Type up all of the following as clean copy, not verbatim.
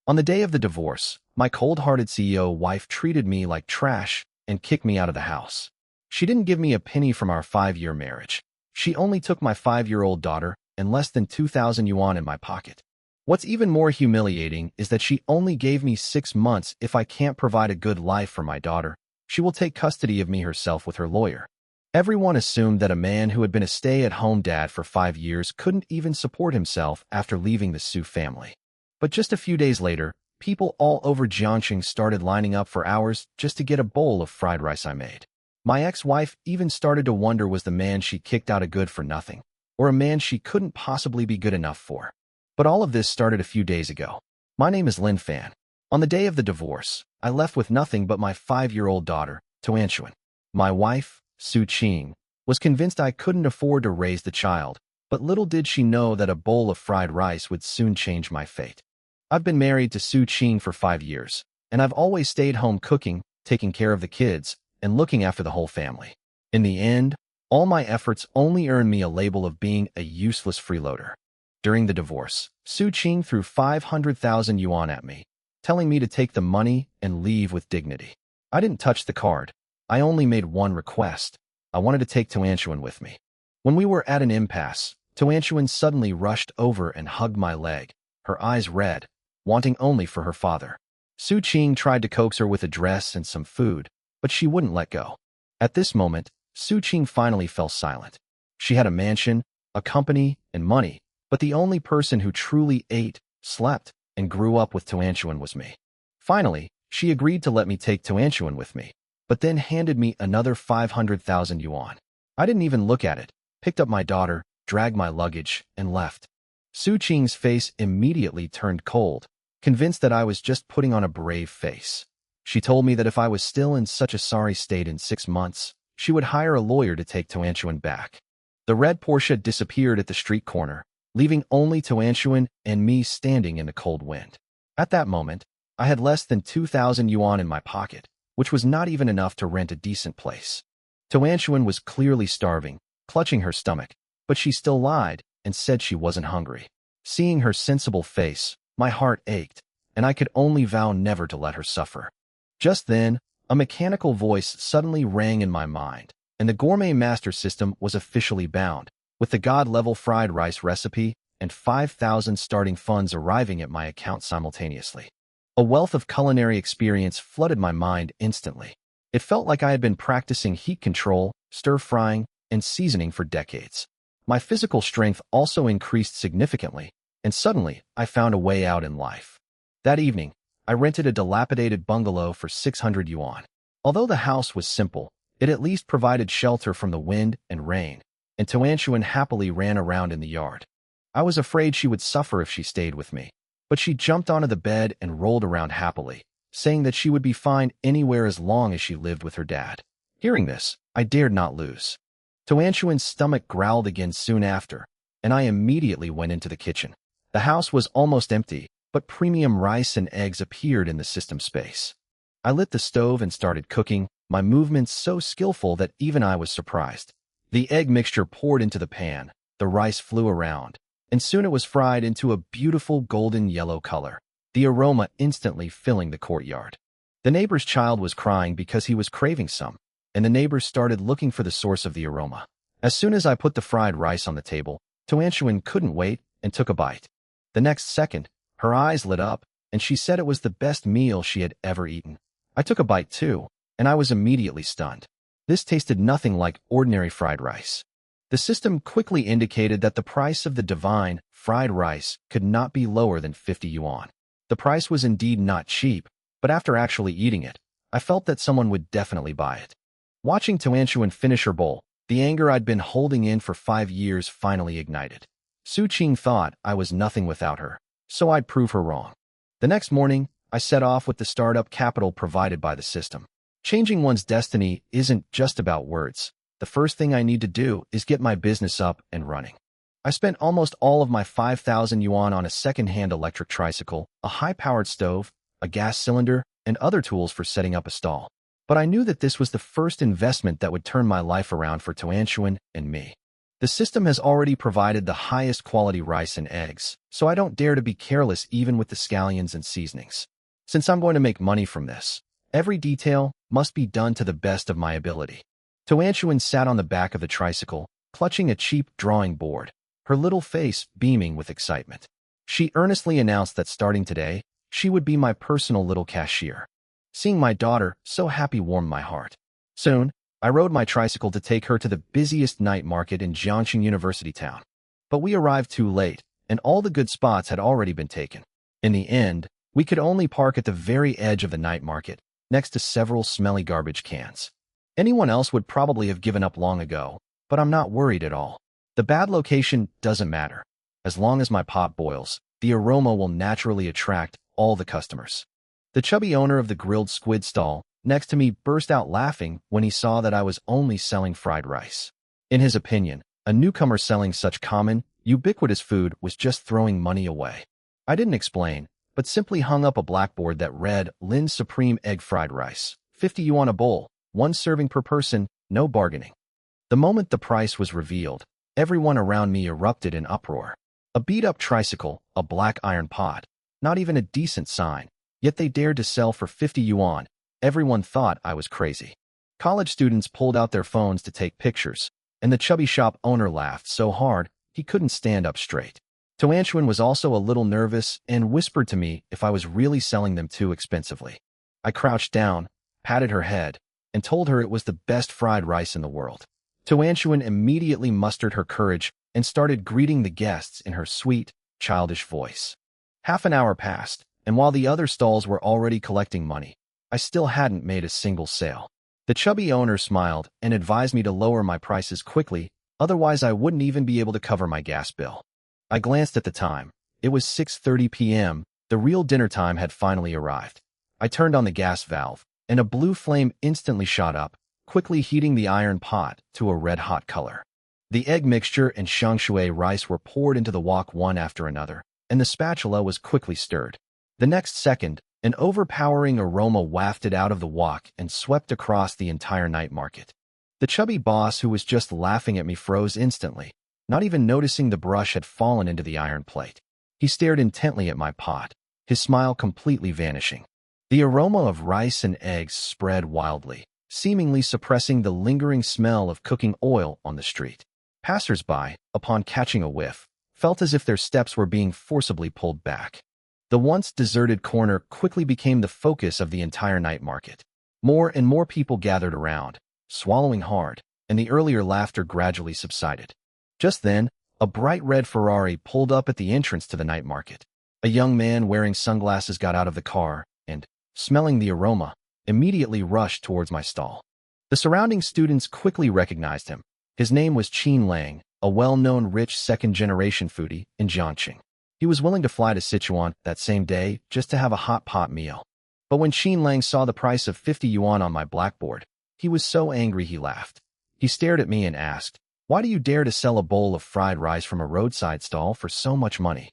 On the day of the divorce, my cold-hearted CEO wife treated me like trash and kicked me out of the house. She didn't give me a penny from our 5-year marriage. She only took my 5-year-old daughter and less than 2,000 yuan in my pocket. What's even more humiliating is that she only gave me 6 months. If I can't provide a good life for my daughter, she will take custody of me herself with her lawyer. Everyone assumed that a man who had been a stay-at-home dad for 5 years couldn't even support himself after leaving the Su family. But just a few days later, people all over Jiangxing started lining up for hours just to get a bowl of fried rice I made. My ex-wife even started to wonder, was the man she kicked out a good for nothing, or a man she couldn't possibly be good enough for. But all of this started a few days ago. My name is Lin Fan. On the day of the divorce, I left with nothing but my 5-year-old daughter, Tuanshuan. My wife, Su Qing, was convinced I couldn't afford to raise the child, but little did she know that a bowl of fried rice would soon change my fate. I've been married to Su Qing for 5 years, and I've always stayed home cooking, taking care of the kids, and looking after the whole family. In the end, all my efforts only earned me a label of being a useless freeloader. During the divorce, Su Qing threw 500,000 yuan at me, telling me to take the money and leave with dignity. I didn't touch the card. I only made one request. I wanted to take Tuanshuan with me. When we were at an impasse, Tuanshuan suddenly rushed over and hugged my leg, her eyes red, wanting only for her father. Su Qing tried to coax her with a dress and some food, but she wouldn't let go. At this moment, Su Qing finally fell silent. She had a mansion, a company, and money, but the only person who truly ate, slept, and grew up with Tuanshuan was me. Finally, she agreed to let me take Tuanshuan with me, but then handed me another 500,000 yuan. I didn't even look at it, picked up my daughter, dragged my luggage, and left. Su Qing's face immediately turned cold, convinced that I was just putting on a brave face. She told me that if I was still in such a sorry state in 6 months, she would hire a lawyer to take Tuanshuan back. The red Porsche disappeared at the street corner, leaving only Tuanshuan and me standing in the cold wind. At that moment, I had less than 2,000 yuan in my pocket, which was not even enough to rent a decent place. Tuanshuan was clearly starving, clutching her stomach, but she still lied and said she wasn't hungry. Seeing her sensible face, my heart ached, and I could only vow never to let her suffer. Just then, a mechanical voice suddenly rang in my mind, and the gourmet master system was officially bound, with the god-level fried rice recipe and 5,000 starting funds arriving at my account simultaneously. A wealth of culinary experience flooded my mind instantly. It felt like I had been practicing heat control, stir-frying, and seasoning for decades. My physical strength also increased significantly, and suddenly I found a way out in life. That evening, I rented a dilapidated bungalow for 600 yuan. Although the house was simple, it at least provided shelter from the wind and rain, and Tuanshuan happily ran around in the yard. I was afraid she would suffer if she stayed with me, but she jumped onto the bed and rolled around happily, saying that she would be fine anywhere as long as she lived with her dad. Hearing this, I dared not lose. Tuanshuan's stomach growled again soon after, and I immediately went into the kitchen. The house was almost empty, but premium rice and eggs appeared in the system space. I lit the stove and started cooking, my movements so skillful that even I was surprised. The egg mixture poured into the pan, the rice flew around, and soon it was fried into a beautiful golden yellow color, the aroma instantly filling the courtyard. The neighbor's child was crying because he was craving some, and the neighbors started looking for the source of the aroma. As soon as I put the fried rice on the table, Tuanshuan couldn't wait and took a bite. The next second, her eyes lit up, and she said it was the best meal she had ever eaten. I took a bite too, and I was immediately stunned. This tasted nothing like ordinary fried rice. The system quickly indicated that the price of the divine fried rice could not be lower than 50 yuan. The price was indeed not cheap, but after actually eating it, I felt that someone would definitely buy it. Watching Tuanshuan finish her bowl, the anger I'd been holding in for 5 years finally ignited. Su Qing thought I was nothing without her, so I'd prove her wrong. The next morning, I set off with the startup capital provided by the system. Changing one's destiny isn't just about words. The first thing I need to do is get my business up and running. I spent almost all of my 5,000 yuan on a second-hand electric tricycle, a high-powered stove, a gas cylinder, and other tools for setting up a stall. But I knew that this was the first investment that would turn my life around for Tuanshuan and me. The system has already provided the highest quality rice and eggs, so I don't dare to be careless even with the scallions and seasonings. Since I'm going to make money from this, every detail must be done to the best of my ability. Toanchuan sat on the back of the tricycle, clutching a cheap drawing board, her little face beaming with excitement. She earnestly announced that starting today, she would be my personal little cashier. Seeing my daughter so happy warmed my heart. Soon, I rode my tricycle to take her to the busiest night market in Jiangxing University town. But we arrived too late, and all the good spots had already been taken. In the end, we could only park at the very edge of the night market, next to several smelly garbage cans. Anyone else would probably have given up long ago, but I'm not worried at all. The bad location doesn't matter. As long as my pot boils, the aroma will naturally attract all the customers. The chubby owner of the grilled squid stall next to me burst out laughing when he saw that I was only selling fried rice. In his opinion, a newcomer selling such common, ubiquitous food was just throwing money away. I didn't explain, but simply hung up a blackboard that read Lin's Supreme Egg Fried Rice, 50 yuan a bowl, 1 serving per person, no bargaining. The moment the price was revealed, everyone around me erupted in uproar. A beat-up tricycle, a black iron pot, not even a decent sign, yet they dared to sell for 50 yuan. Everyone thought I was crazy. College students pulled out their phones to take pictures, and the chubby shop owner laughed so hard he couldn't stand up straight. Toanchuan was also a little nervous and whispered to me if I was really selling them too expensively. I crouched down, patted her head, and told her it was the best fried rice in the world. Toanchuan immediately mustered her courage and started greeting the guests in her sweet, childish voice. Half an hour passed, and while the other stalls were already collecting money, I still hadn't made a single sale. The chubby owner smiled and advised me to lower my prices quickly, otherwise I wouldn't even be able to cover my gas bill. I glanced at the time. It was 6:30 p.m. The real dinner time had finally arrived. I turned on the gas valve, and a blue flame instantly shot up, quickly heating the iron pot to a red-hot color. The egg mixture and shangshui rice were poured into the wok one after another, and the spatula was quickly stirred. The next second, an overpowering aroma wafted out of the wok and swept across the entire night market. The chubby boss who was just laughing at me froze instantly, not even noticing the brush had fallen into the iron plate. He stared intently at my pot, his smile completely vanishing. The aroma of rice and eggs spread wildly, seemingly suppressing the lingering smell of cooking oil on the street. Passers-by, upon catching a whiff, felt as if their steps were being forcibly pulled back. The once deserted corner quickly became the focus of the entire night market. More and more people gathered around, swallowing hard, and the earlier laughter gradually subsided. Just then, a bright red Ferrari pulled up at the entrance to the night market. A young man wearing sunglasses got out of the car and, smelling the aroma, immediately rushed towards my stall. The surrounding students quickly recognized him. His name was Qin Lang, a well-known rich second-generation foodie in Jiangxing. He was willing to fly to Sichuan that same day just to have a hot pot meal. But when Qin Lang saw the price of 50 yuan on my blackboard, he was so angry he laughed. He stared at me and asked, "Why do you dare to sell a bowl of fried rice from a roadside stall for so much money?"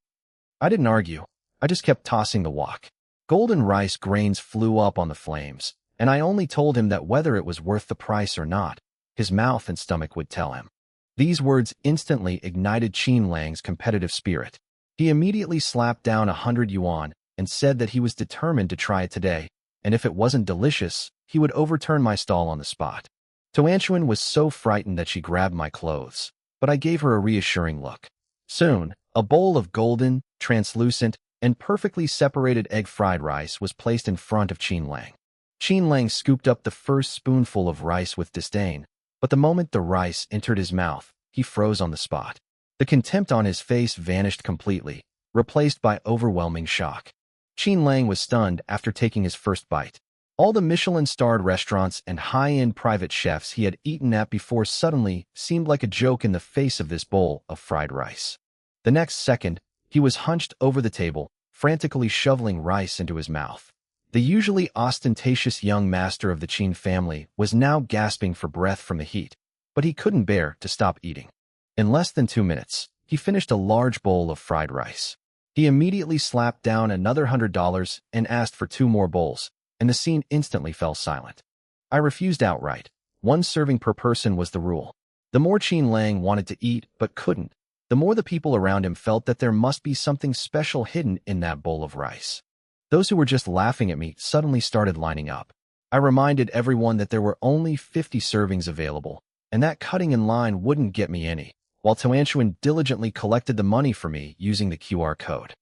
I didn't argue. I just kept tossing the wok. Golden rice grains flew up on the flames, and I only told him that whether it was worth the price or not, his mouth and stomach would tell him. These words instantly ignited Qin Lang's competitive spirit. He immediately slapped down 100 yuan and said that he was determined to try it today, and if it wasn't delicious, he would overturn my stall on the spot. Toanchuan was so frightened that she grabbed my clothes, but I gave her a reassuring look. Soon, a bowl of golden, translucent, and perfectly separated egg fried rice was placed in front of Qin Lang. Qin Lang scooped up the first spoonful of rice with disdain, but the moment the rice entered his mouth, he froze on the spot. The contempt on his face vanished completely, replaced by overwhelming shock. Qin Lang was stunned after taking his first bite. All the Michelin-starred restaurants and high-end private chefs he had eaten at before suddenly seemed like a joke in the face of this bowl of fried rice. The next second, he was hunched over the table, frantically shoveling rice into his mouth. The usually ostentatious young master of the Qin family was now gasping for breath from the heat, but he couldn't bear to stop eating. In less than 2 minutes, he finished a large bowl of fried rice. He immediately slapped down another $100 and asked for 2 more bowls, and the scene instantly fell silent. I refused outright. 1 serving per person was the rule. The more Qin Lang wanted to eat but couldn't, the more the people around him felt that there must be something special hidden in that bowl of rice. Those who were just laughing at me suddenly started lining up. I reminded everyone that there were only 50 servings available, and that cutting in line wouldn't get me any, while Tuanshuan diligently collected the money for me using the QR code.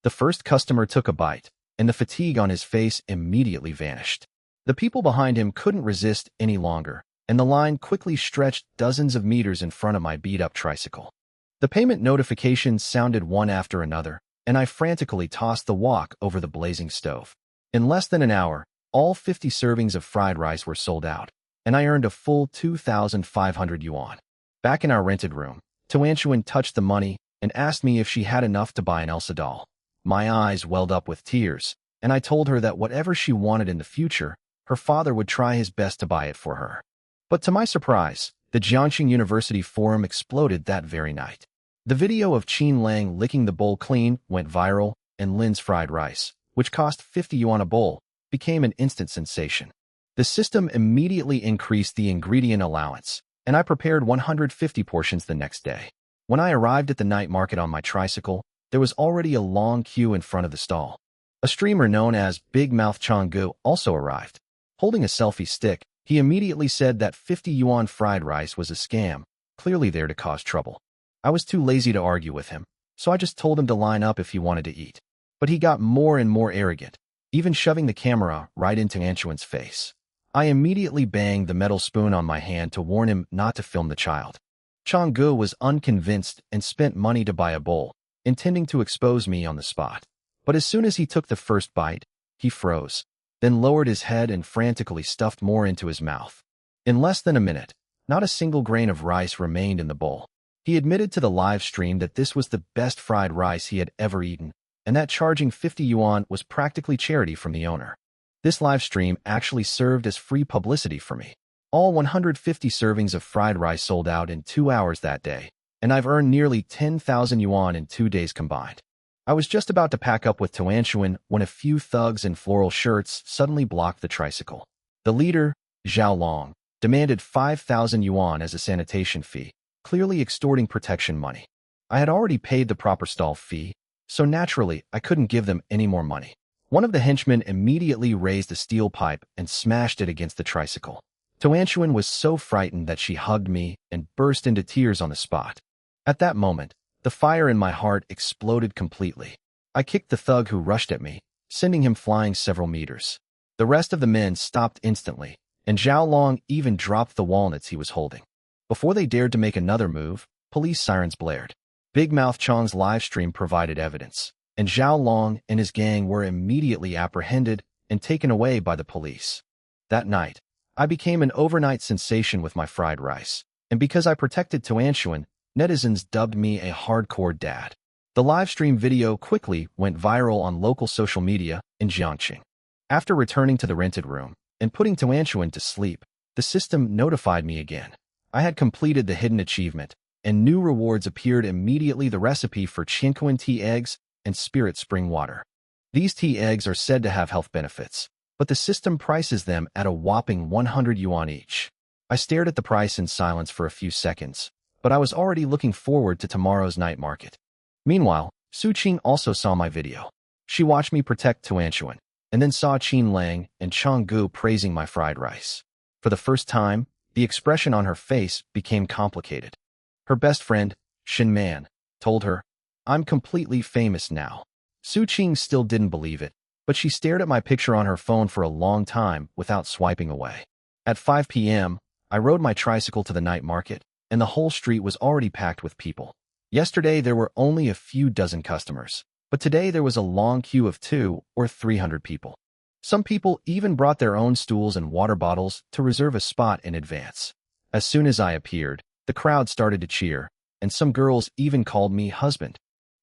The first customer took a bite, and the fatigue on his face immediately vanished. The people behind him couldn't resist any longer, and the line quickly stretched dozens of meters in front of my beat-up tricycle. The payment notifications sounded one after another, and I frantically tossed the wok over the blazing stove. In less than an hour, all 50 servings of fried rice were sold out, and I earned a full 2,500 yuan. Back in our rented room, Tuanshuan touched the money and asked me if she had enough to buy an Elsa doll. My eyes welled up with tears, and I told her that whatever she wanted in the future, her father would try his best to buy it for her. But to my surprise, the Jiangxing University forum exploded that very night. The video of Qin Lang licking the bowl clean went viral, and Lin's fried rice, which cost 50 yuan a bowl, became an instant sensation. The system immediately increased the ingredient allowance, and I prepared 150 portions the next day. When I arrived at the night market on my tricycle, there was already a long queue in front of the stall. A streamer known as Big Mouth Changgu also arrived. Holding a selfie stick, he immediately said that 50 yuan fried rice was a scam, clearly there to cause trouble. I was too lazy to argue with him, so I just told him to line up if he wanted to eat. But he got more and more arrogant, even shoving the camera right into Anshuan's face. I immediately banged the metal spoon on my hand to warn him not to film the child. Changgu was unconvinced and spent money to buy a bowl, intending to expose me on the spot. But as soon as he took the first bite, he froze, then lowered his head and frantically stuffed more into his mouth. In less than a minute, not a single grain of rice remained in the bowl. He admitted to the live stream that this was the best fried rice he had ever eaten, and that charging 50 yuan was practically charity from the owner. This live stream actually served as free publicity for me. All 150 servings of fried rice sold out in 2 hours that day, and I've earned nearly 10,000 yuan in 2 days combined. I was just about to pack up with Tuanshuan when a few thugs in floral shirts suddenly blocked the tricycle. The leader, Zhao Long, demanded 5,000 yuan as a sanitation fee, clearly extorting protection money. I had already paid the proper stall fee, so naturally I couldn't give them any more money. One of the henchmen immediately raised a steel pipe and smashed it against the tricycle. Tuanshuan was so frightened that she hugged me and burst into tears on the spot. At that moment, the fire in my heart exploded completely. I kicked the thug who rushed at me, sending him flying several meters. The rest of the men stopped instantly, and Zhao Long even dropped the walnuts he was holding. Before they dared to make another move, police sirens blared. Big Mouth Chang's live stream provided evidence, and Zhao Long and his gang were immediately apprehended and taken away by the police. That night, I became an overnight sensation with my fried rice, and because I protected Tuanshuan, netizens dubbed me a hardcore dad. The live stream video quickly went viral on local social media in Jiangxing. After returning to the rented room and putting Tuanshuan to sleep, the system notified me again. I had completed the hidden achievement, and new rewards appeared immediately: the recipe for Qiankuan tea eggs and spirit spring water. These tea eggs are said to have health benefits, but the system prices them at a whopping 100 yuan each. I stared at the price in silence for a few seconds, but I was already looking forward to tomorrow's night market. Meanwhile, Su Qing also saw my video. She watched me protect Tuanshuan, and then saw Qin Lang and Changgu praising my fried rice. For the first time, the expression on her face became complicated. Her best friend, Shin Man, told her, "I'm completely famous now." Su Qing still didn't believe it, but she stared at my picture on her phone for a long time without swiping away. At 5 p.m., I rode my tricycle to the night market, and the whole street was already packed with people. Yesterday, there were only a few dozen customers, but today there was a long queue of 200 or 300 people. Some people even brought their own stools and water bottles to reserve a spot in advance. As soon as I appeared, the crowd started to cheer, and some girls even called me husband.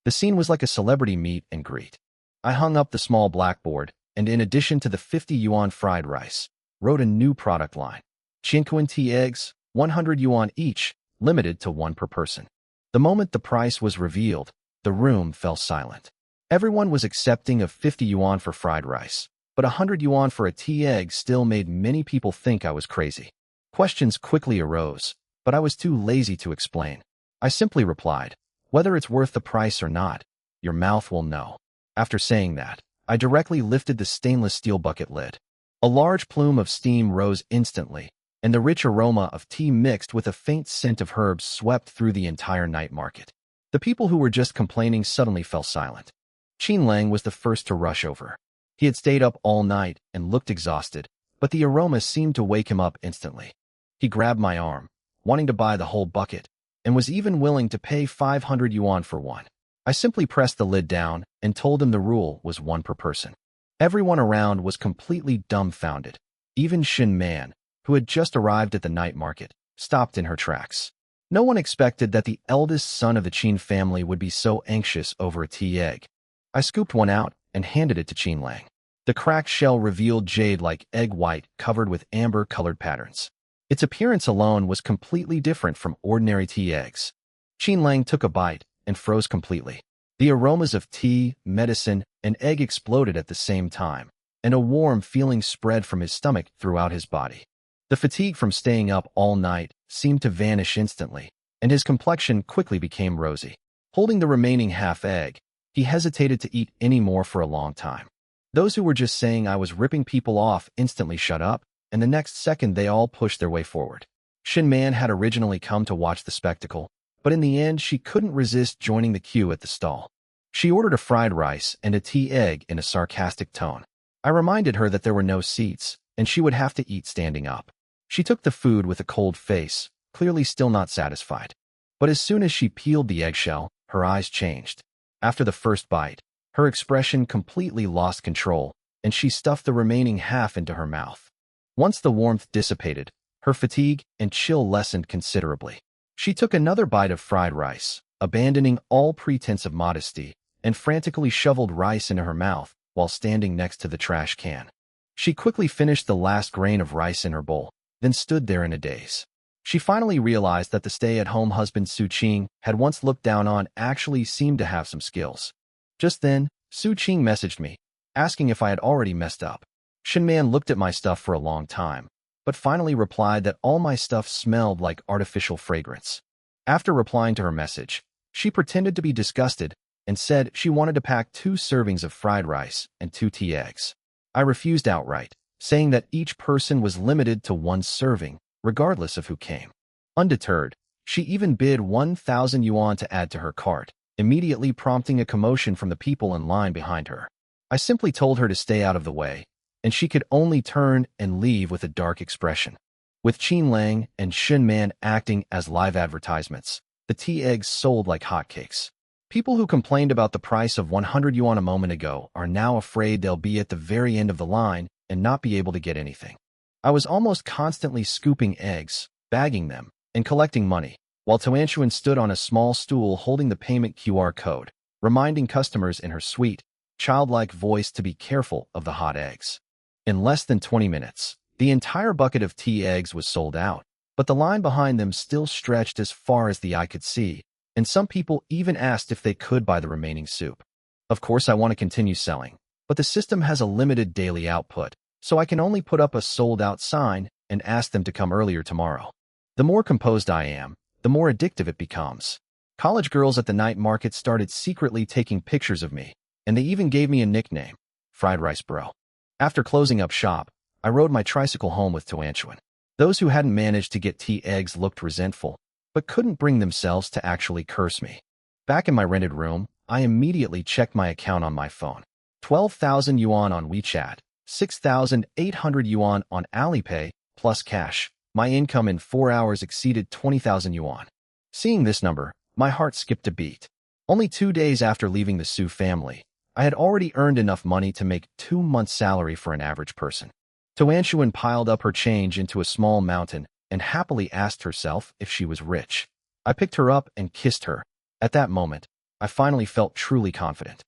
The scene was like a celebrity meet and greet. I hung up the small blackboard, and in addition to the 50 yuan fried rice, wrote a new product line. Qiankuan tea eggs, 100 yuan each, limited to 1 per person. The moment the price was revealed, the room fell silent. Everyone was accepting of 50 yuan for fried rice, but 100 yuan for a tea egg still made many people think I was crazy. Questions quickly arose, but I was too lazy to explain. I simply replied, "Whether it's worth the price or not, your mouth will know." After saying that, I directly lifted the stainless steel bucket lid. A large plume of steam rose instantly, and the rich aroma of tea mixed with a faint scent of herbs swept through the entire night market. The people who were just complaining suddenly fell silent. Qin Lang was the first to rush over. He had stayed up all night and looked exhausted, but the aroma seemed to wake him up instantly. He grabbed my arm, wanting to buy the whole bucket, and was even willing to pay 500 yuan for one. I simply pressed the lid down and told him the rule was one per person. Everyone around was completely dumbfounded. Even Shin Man, who had just arrived at the night market, stopped in her tracks. No one expected that the eldest son of the Qin family would be so anxious over a tea egg. I scooped one out and handed it to Qin Lang. The cracked shell revealed jade-like egg white covered with amber-colored patterns. Its appearance alone was completely different from ordinary tea eggs. Qin Lang took a bite and froze completely. The aromas of tea, medicine, and egg exploded at the same time, and a warm feeling spread from his stomach throughout his body. The fatigue from staying up all night seemed to vanish instantly, and his complexion quickly became rosy. Holding the remaining half egg, he hesitated to eat any more for a long time. Those who were just saying I was ripping people off instantly shut up, and the next second they all pushed their way forward. Shin Man had originally come to watch the spectacle, but in the end she couldn't resist joining the queue at the stall. She ordered a fried rice and a tea egg in a sarcastic tone. I reminded her that there were no seats, and she would have to eat standing up. She took the food with a cold face, clearly still not satisfied. But as soon as she peeled the eggshell, her eyes changed. After the first bite, her expression completely lost control, and she stuffed the remaining half into her mouth. Once the warmth dissipated, her fatigue and chill lessened considerably. She took another bite of fried rice, abandoning all pretense of modesty, and frantically shoveled rice into her mouth while standing next to the trash can. She quickly finished the last grain of rice in her bowl, then stood there in a daze. She finally realized that the stay-at-home husband Su Qing had once looked down on actually seemed to have some skills. Just then, Su Qing messaged me, asking if I had already messed up. Shin Man looked at my stuff for a long time, but finally replied that all my stuff smelled like artificial fragrance. After replying to her message, she pretended to be disgusted and said she wanted to pack 2 servings of fried rice and 2 tea eggs. I refused outright, saying that each person was limited to 1 serving, regardless of who came. Undeterred, she even bid 1,000 yuan to add to her cart, immediately prompting a commotion from the people in line behind her. I simply told her to stay out of the way, and she could only turn and leave with a dark expression. With Qin Lang and Shin Man acting as live advertisements, the tea eggs sold like hotcakes. People who complained about the price of 100 yuan a moment ago are now afraid they'll be at the very end of the line and not be able to get anything. I was almost constantly scooping eggs, bagging them, and collecting money, while Tuanshuan stood on a small stool holding the payment QR code, reminding customers in her sweet, childlike voice to be careful of the hot eggs. In less than 20 minutes, the entire bucket of tea eggs was sold out, but the line behind them still stretched as far as the eye could see, and some people even asked if they could buy the remaining soup. Of course, I want to continue selling, but the system has a limited daily output, so I can only put up a sold-out sign and ask them to come earlier tomorrow. The more composed I am, the more addictive it becomes. College girls at the night market started secretly taking pictures of me, and they even gave me a nickname, Fried Rice Bro. After closing up shop, I rode my tricycle home with Tuanshuan. Those who hadn't managed to get tea eggs looked resentful, but couldn't bring themselves to actually curse me. Back in my rented room, I immediately checked my account on my phone. 12,000 yuan on WeChat, 6,800 yuan on Alipay, plus cash. My income in 4 hours exceeded 20,000 yuan. Seeing this number, my heart skipped a beat. Only 2 days after leaving the Su family, I had already earned enough money to make 2 months' salary for an average person. Tuanshuan piled up her change into a small mountain and happily asked herself if she was rich. I picked her up and kissed her. At that moment, I finally felt truly confident.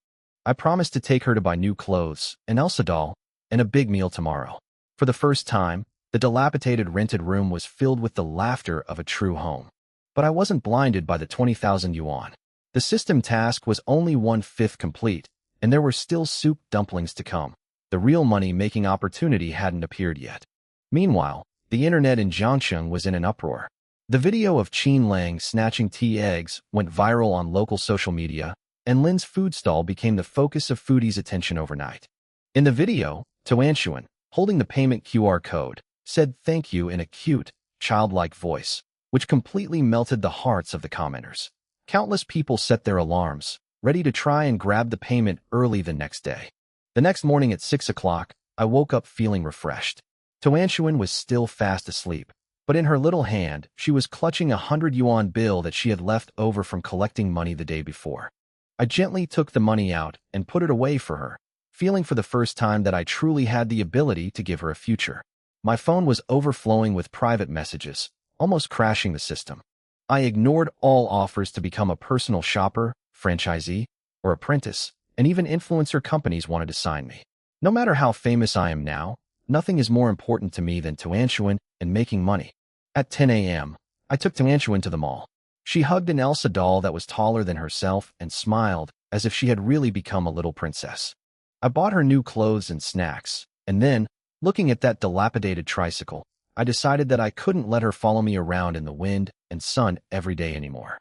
I promised to take her to buy new clothes, an Elsa doll, and a big meal tomorrow. For the first time, the dilapidated rented room was filled with the laughter of a true home. But I wasn't blinded by the 20,000 yuan. The system task was only 1/5 complete, and there were still soup dumplings to come. The real money-making opportunity hadn't appeared yet. Meanwhile, the internet in Jiangsheng was in an uproar. The video of Qin Lang snatching tea eggs went viral on local social media, and Lin's food stall became the focus of foodies' attention overnight. In the video, Tuanshuan, holding the payment QR code, said thank you in a cute, childlike voice, which completely melted the hearts of the commenters. Countless people set their alarms, ready to try and grab the payment early the next day. The next morning at 6 o'clock, I woke up feeling refreshed. Tuanshuan was still fast asleep, but in her little hand, she was clutching a 100 yuan bill that she had left over from collecting money the day before. I gently took the money out and put it away for her, feeling for the first time that I truly had the ability to give her a future. My phone was overflowing with private messages, almost crashing the system. I ignored all offers to become a personal shopper, franchisee, or apprentice, and even influencer companies wanted to sign me. No matter how famous I am now, nothing is more important to me than Tuanshuan and making money. At 10 a.m., I took Tuanshuan to the mall. She hugged an Elsa doll that was taller than herself and smiled as if she had really become a little princess. I bought her new clothes and snacks, and then, looking at that dilapidated tricycle, I decided that I couldn't let her follow me around in the wind and sun every day anymore.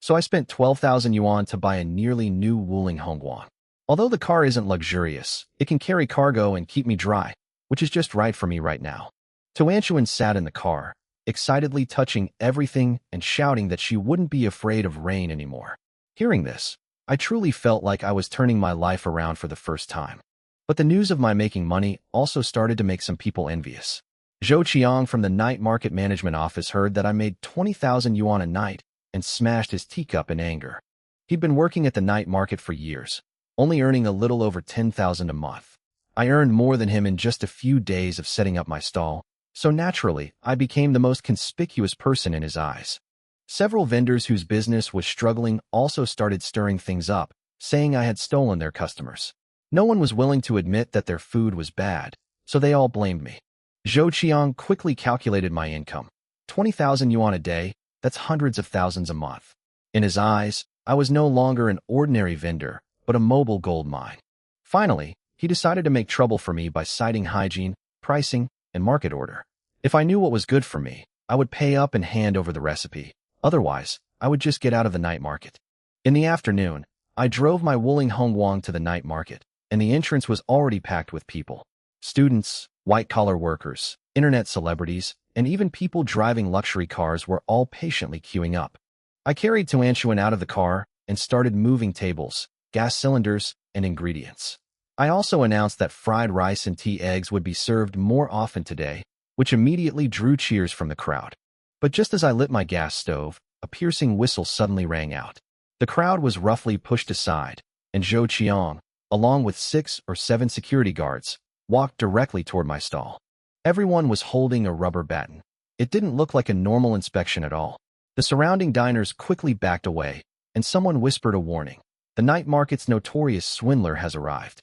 So I spent 12,000 yuan to buy a nearly new Wuling Hongguang. Although the car isn't luxurious, it can carry cargo and keep me dry, which is just right for me right now. Tuanshuan sat in the car, excitedly touching everything and shouting that she wouldn't be afraid of rain anymore. Hearing this, I truly felt like I was turning my life around for the first time. But the news of my making money also started to make some people envious. Zhou Qiang from the night market management office heard that I made 20,000 yuan a night and smashed his teacup in anger. He'd been working at the night market for years, only earning a little over 10,000 a month. I earned more than him in just a few days of setting up my stall, so naturally, I became the most conspicuous person in his eyes. Several vendors whose business was struggling also started stirring things up, saying I had stolen their customers. No one was willing to admit that their food was bad, so they all blamed me. Zhou Qiang quickly calculated my income. 20,000 yuan a day, that's hundreds of thousands a month. In his eyes, I was no longer an ordinary vendor, but a mobile gold mine. Finally, he decided to make trouble for me by citing hygiene, pricing, and market order. If I knew what was good for me, I would pay up and hand over the recipe. Otherwise, I would just get out of the night market. In the afternoon, I drove my Wuling Hongguang to the night market, and the entrance was already packed with people. Students, white-collar workers, internet celebrities, and even people driving luxury cars were all patiently queuing up. I carried Tuanshuan out of the car and started moving tables, gas cylinders, and ingredients. I also announced that fried rice and tea eggs would be served more often today, which immediately drew cheers from the crowd. But just as I lit my gas stove, a piercing whistle suddenly rang out. The crowd was roughly pushed aside, and Zhou Qiang, along with 6 or 7 security guards, walked directly toward my stall. Everyone was holding a rubber baton. It didn't look like a normal inspection at all. The surrounding diners quickly backed away, and someone whispered a warning. The night market's notorious swindler has arrived.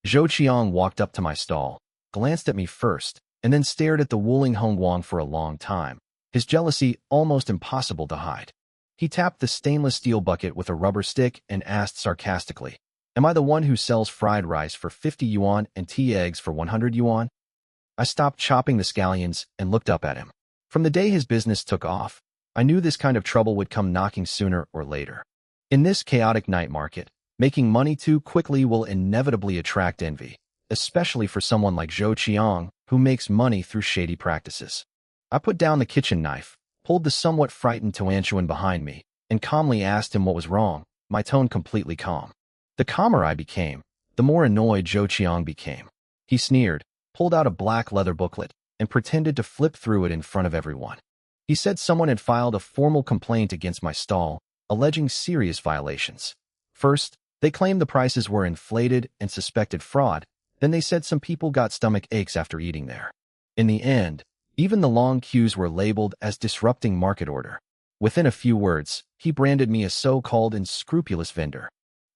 Zhou Qiang walked up to my stall, glanced at me first, and then stared at the Wuling Hongguang for a long time, his jealousy almost impossible to hide. He tapped the stainless steel bucket with a rubber stick and asked sarcastically, "Am I the one who sells fried rice for 50 yuan and tea eggs for 100 yuan? I stopped chopping the scallions and looked up at him. From the day his business took off, I knew this kind of trouble would come knocking sooner or later. In this chaotic night market, making money too quickly will inevitably attract envy, especially for someone like Zhou Qiang, who makes money through shady practices. I put down the kitchen knife, pulled the somewhat frightened Tuanshuan behind me, and calmly asked him what was wrong, my tone completely calm. The calmer I became, the more annoyed Zhou Qiang became. He sneered, pulled out a black leather booklet, and pretended to flip through it in front of everyone. He said someone had filed a formal complaint against my stall, alleging serious violations. First, they claimed the prices were inflated and suspected fraud. Then they said some people got stomach aches after eating there. In the end, even the long queues were labeled as disrupting market order. Within a few words, he branded me a so-called unscrupulous vendor.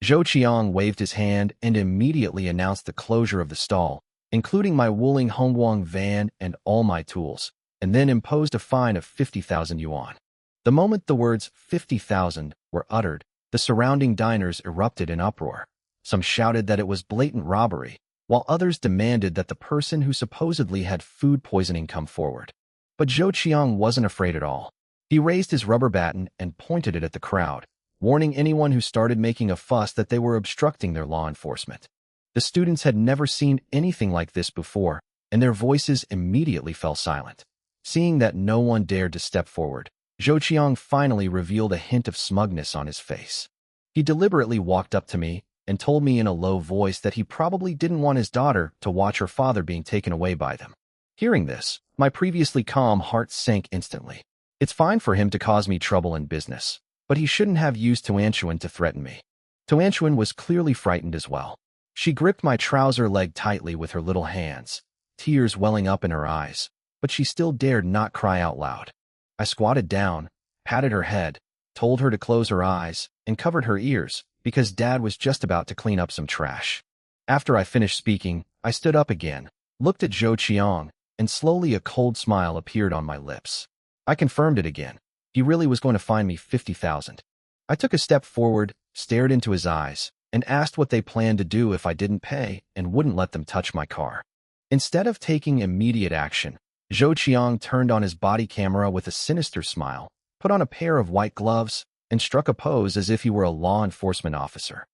Zhou Qiang waved his hand and immediately announced the closure of the stall, including my Wuling Hongguang van and all my tools, and then imposed a fine of 50,000 yuan. The moment the words 50,000 were uttered, the surrounding diners erupted in uproar. Some shouted that it was blatant robbery, while others demanded that the person who supposedly had food poisoning come forward. But Zhou Qiang wasn't afraid at all. He raised his rubber baton and pointed it at the crowd, warning anyone who started making a fuss that they were obstructing their law enforcement. The students had never seen anything like this before, and their voices immediately fell silent. Seeing that no one dared to step forward, Zhou Qiang finally revealed a hint of smugness on his face. He deliberately walked up to me and told me in a low voice that he probably didn't want his daughter to watch her father being taken away by them. Hearing this, my previously calm heart sank instantly. It's fine for him to cause me trouble in business, but he shouldn't have used Tuanchuan to threaten me. Tuanchuan was clearly frightened as well. She gripped my trouser leg tightly with her little hands, tears welling up in her eyes, but she still dared not cry out loud. I squatted down, patted her head, told her to close her eyes, and covered her ears, because Dad was just about to clean up some trash. After I finished speaking, I stood up again, looked at Zhou Qiang, and slowly a cold smile appeared on my lips. I confirmed it again. He really was going to fine me 50,000. I took a step forward, stared into his eyes, and asked what they planned to do if I didn't pay and wouldn't let them touch my car. Instead of taking immediate action, Zhou Qiang turned on his body camera with a sinister smile, put on a pair of white gloves, and struck a pose as if he were a law enforcement officer.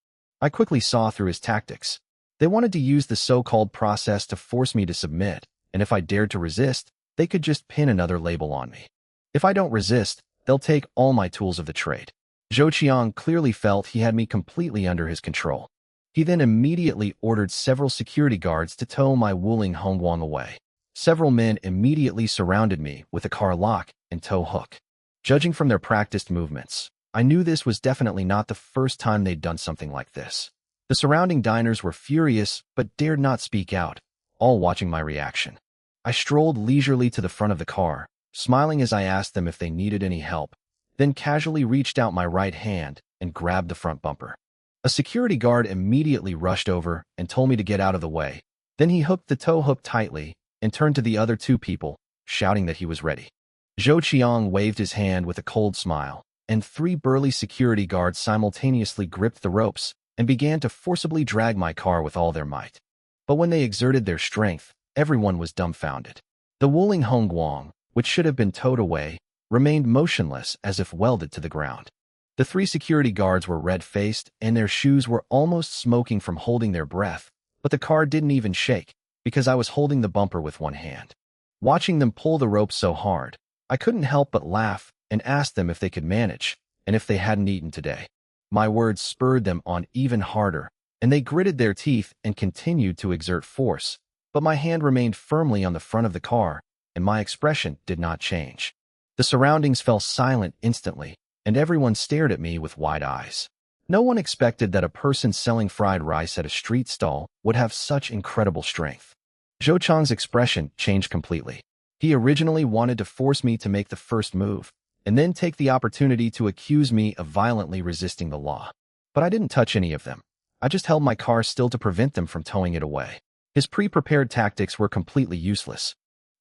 I quickly saw through his tactics. They wanted to use the so-called process to force me to submit, and if I dared to resist, they could just pin another label on me. If I don't resist, they'll take all my tools of the trade. Zhou Qiang clearly felt he had me completely under his control. He then immediately ordered several security guards to tow my Wuling Hongguang away. Several men immediately surrounded me with a car lock and tow hook. Judging from their practiced movements, I knew this was definitely not the first time they'd done something like this. The surrounding diners were furious but dared not speak out, all watching my reaction. I strolled leisurely to the front of the car, smiling as I asked them if they needed any help, then casually reached out my right hand and grabbed the front bumper. A security guard immediately rushed over and told me to get out of the way. Then he hooked the tow hook tightly and turned to the other two people, shouting that he was ready. Zhou Qiang waved his hand with a cold smile, and 3 burly security guards simultaneously gripped the ropes and began to forcibly drag my car with all their might. But when they exerted their strength, everyone was dumbfounded. The Wuling Hongguang, which should have been towed away, remained motionless as if welded to the ground. The 3 security guards were red-faced, and their shoes were almost smoking from holding their breath, but the car didn't even shake, because I was holding the bumper with one hand. Watching them pull the rope so hard, I couldn't help but laugh and asked them if they could manage, and if they hadn't eaten today. My words spurred them on even harder, and they gritted their teeth and continued to exert force, but my hand remained firmly on the front of the car, and my expression did not change. The surroundings fell silent instantly, and everyone stared at me with wide eyes. No one expected that a person selling fried rice at a street stall would have such incredible strength. Zhou Qiang's expression changed completely. He originally wanted to force me to make the first move, and then take the opportunity to accuse me of violently resisting the law. But I didn't touch any of them. I just held my car still to prevent them from towing it away. His pre-prepared tactics were completely useless.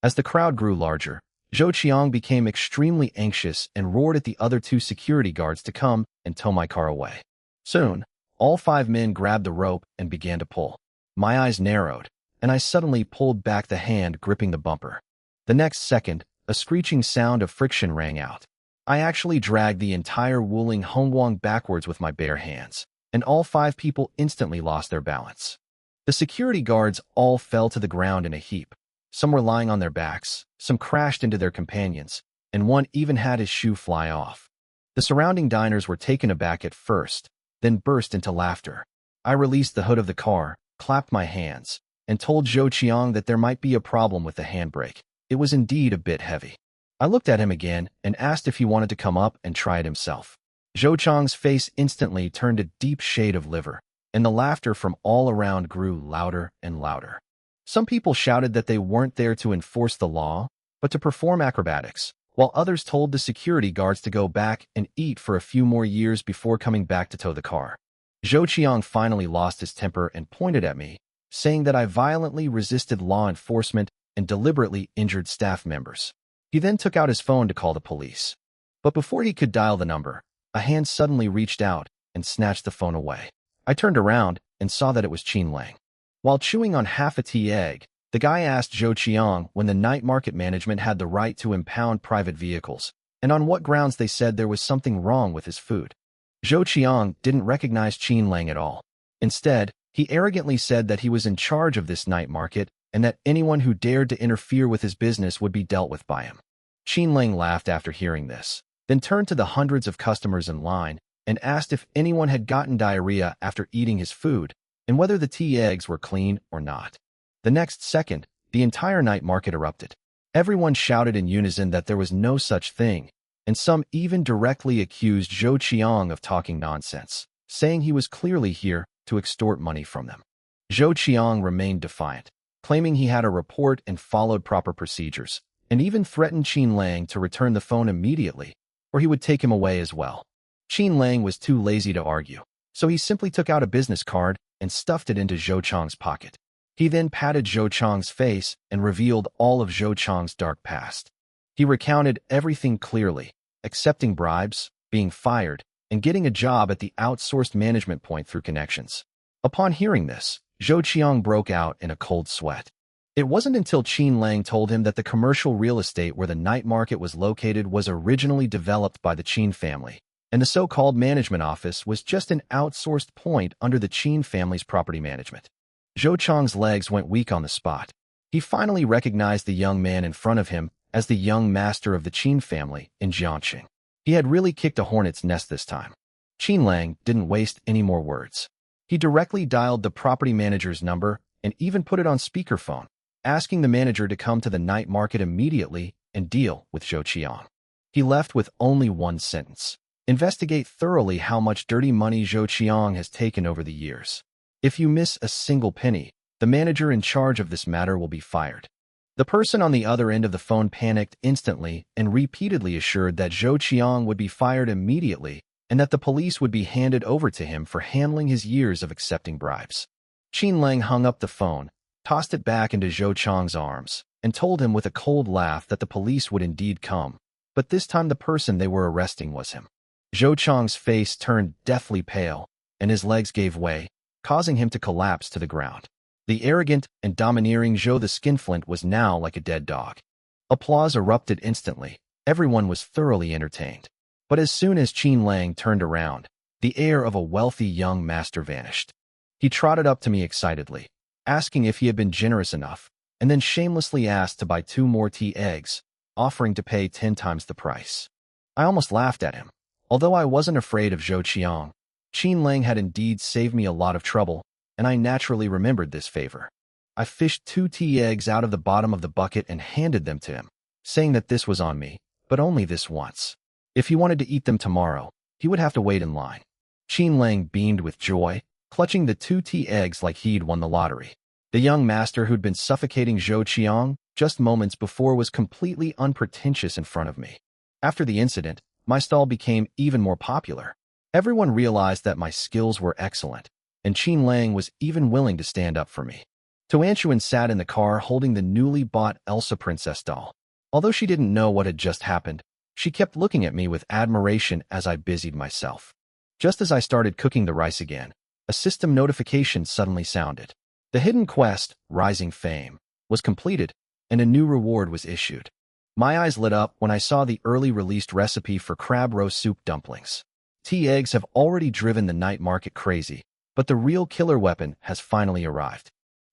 As the crowd grew larger, Zhou Qiang became extremely anxious and roared at the other 2 security guards to come and tow my car away. Soon, all 5 men grabbed the rope and began to pull. My eyes narrowed, and I suddenly pulled back the hand gripping the bumper. The next second, a screeching sound of friction rang out. I actually dragged the entire Wuling Hongguang backwards with my bare hands, and all 5 people instantly lost their balance. The security guards all fell to the ground in a heap. Some were lying on their backs, some crashed into their companions, and one even had his shoe fly off. The surrounding diners were taken aback at first, then burst into laughter. I released the hood of the car, clapped my hands, and told Zhou Qiang that there might be a problem with the handbrake. It was indeed a bit heavy. I looked at him again and asked if he wanted to come up and try it himself. Zhou Qiang's face instantly turned a deep shade of liver, and the laughter from all around grew louder and louder. Some people shouted that they weren't there to enforce the law, but to perform acrobatics, while others told the security guards to go back and eat for a few more years before coming back to tow the car. Zhou Qiang finally lost his temper and pointed at me, saying that I violently resisted law enforcement and deliberately injured staff members. He then took out his phone to call the police. But before he could dial the number, a hand suddenly reached out and snatched the phone away. I turned around and saw that it was Qin Lang. While chewing on half a tea egg, the guy asked Zhou Qiang when the night market management had the right to impound private vehicles, and and on what grounds they said there was something wrong with his food. Zhou Qiang didn't recognize Qin Lang at all. Instead, he arrogantly said that he was in charge of this night market and that anyone who dared to interfere with his business would be dealt with by him. Qin Lang laughed after hearing this, then turned to the hundreds of customers in line and asked if anyone had gotten diarrhea after eating his food and whether the tea eggs were clean or not. The next second, the entire night market erupted. Everyone shouted in unison that there was no such thing, and some even directly accused Zhou Qiang of talking nonsense, saying he was clearly here to extort money from them. Zhou Qiang remained defiant, claiming he had a report and followed proper procedures, and even threatened Qin Lang to return the phone immediately, or he would take him away as well. Qin Lang was too lazy to argue, so he simply took out a business card and stuffed it into Zhou Qiang's pocket. He then patted Zhou Qiang's face and revealed all of Zhou Qiang's dark past. He recounted everything clearly, accepting bribes, being fired, and getting a job at the outsourced management point through connections. Upon hearing this, Zhou Qiang broke out in a cold sweat. It wasn't until Qin Lang told him that the commercial real estate where the night market was located was originally developed by the Qin family, and the so-called management office was just an outsourced point under the Qin family's property management. Zhou Qiang's legs went weak on the spot. He finally recognized the young man in front of him as the young master of the Qin family in Jiangxing. He had really kicked a hornet's nest this time. Qin Lang didn't waste any more words. He directly dialed the property manager's number and even put it on speakerphone, asking the manager to come to the night market immediately and deal with Zhou Qiang. He left with only one sentence: investigate thoroughly how much dirty money Zhou Qiang has taken over the years. If you miss a single penny, the manager in charge of this matter will be fired. The person on the other end of the phone panicked instantly and repeatedly assured that Zhou Qiang would be fired immediately and that the police would be handed over to him for handling his years of accepting bribes. Qin Lang hung up the phone, tossed it back into Zhou Qiang's arms, and told him with a cold laugh that the police would indeed come, but this time the person they were arresting was him. Zhou Qiang's face turned deathly pale, and his legs gave way, causing him to collapse to the ground. The arrogant and domineering Zhou the Skinflint was now like a dead dog. Applause erupted instantly. Everyone was thoroughly entertained. But as soon as Qin Lang turned around, the air of a wealthy young master vanished. He trotted up to me excitedly, asking if he had been generous enough, and then shamelessly asked to buy 2 more tea eggs, offering to pay 10 times the price. I almost laughed at him. Although I wasn't afraid of Zhou Qiang, Qin Lang had indeed saved me a lot of trouble, and I naturally remembered this favor. I fished 2 tea eggs out of the bottom of the bucket and handed them to him, saying that this was on me, but only this once. If he wanted to eat them tomorrow, he would have to wait in line. Qin Lang beamed with joy, clutching the 2 tea eggs like he'd won the lottery. The young master who'd been suffocating Zhou Qiang just moments before was completely unpretentious in front of me. After the incident, my stall became even more popular. Everyone realized that my skills were excellent, and Qin Lang was even willing to stand up for me. Tuanshuan sat in the car holding the newly bought Elsa Princess doll. Although she didn't know what had just happened, she kept looking at me with admiration as I busied myself. Just as I started cooking the rice again, a system notification suddenly sounded. The hidden quest, Rising Fame, was completed, and a new reward was issued. My eyes lit up when I saw the early released recipe for crab roast soup dumplings. Tea eggs have already driven the night market crazy, but the real killer weapon has finally arrived.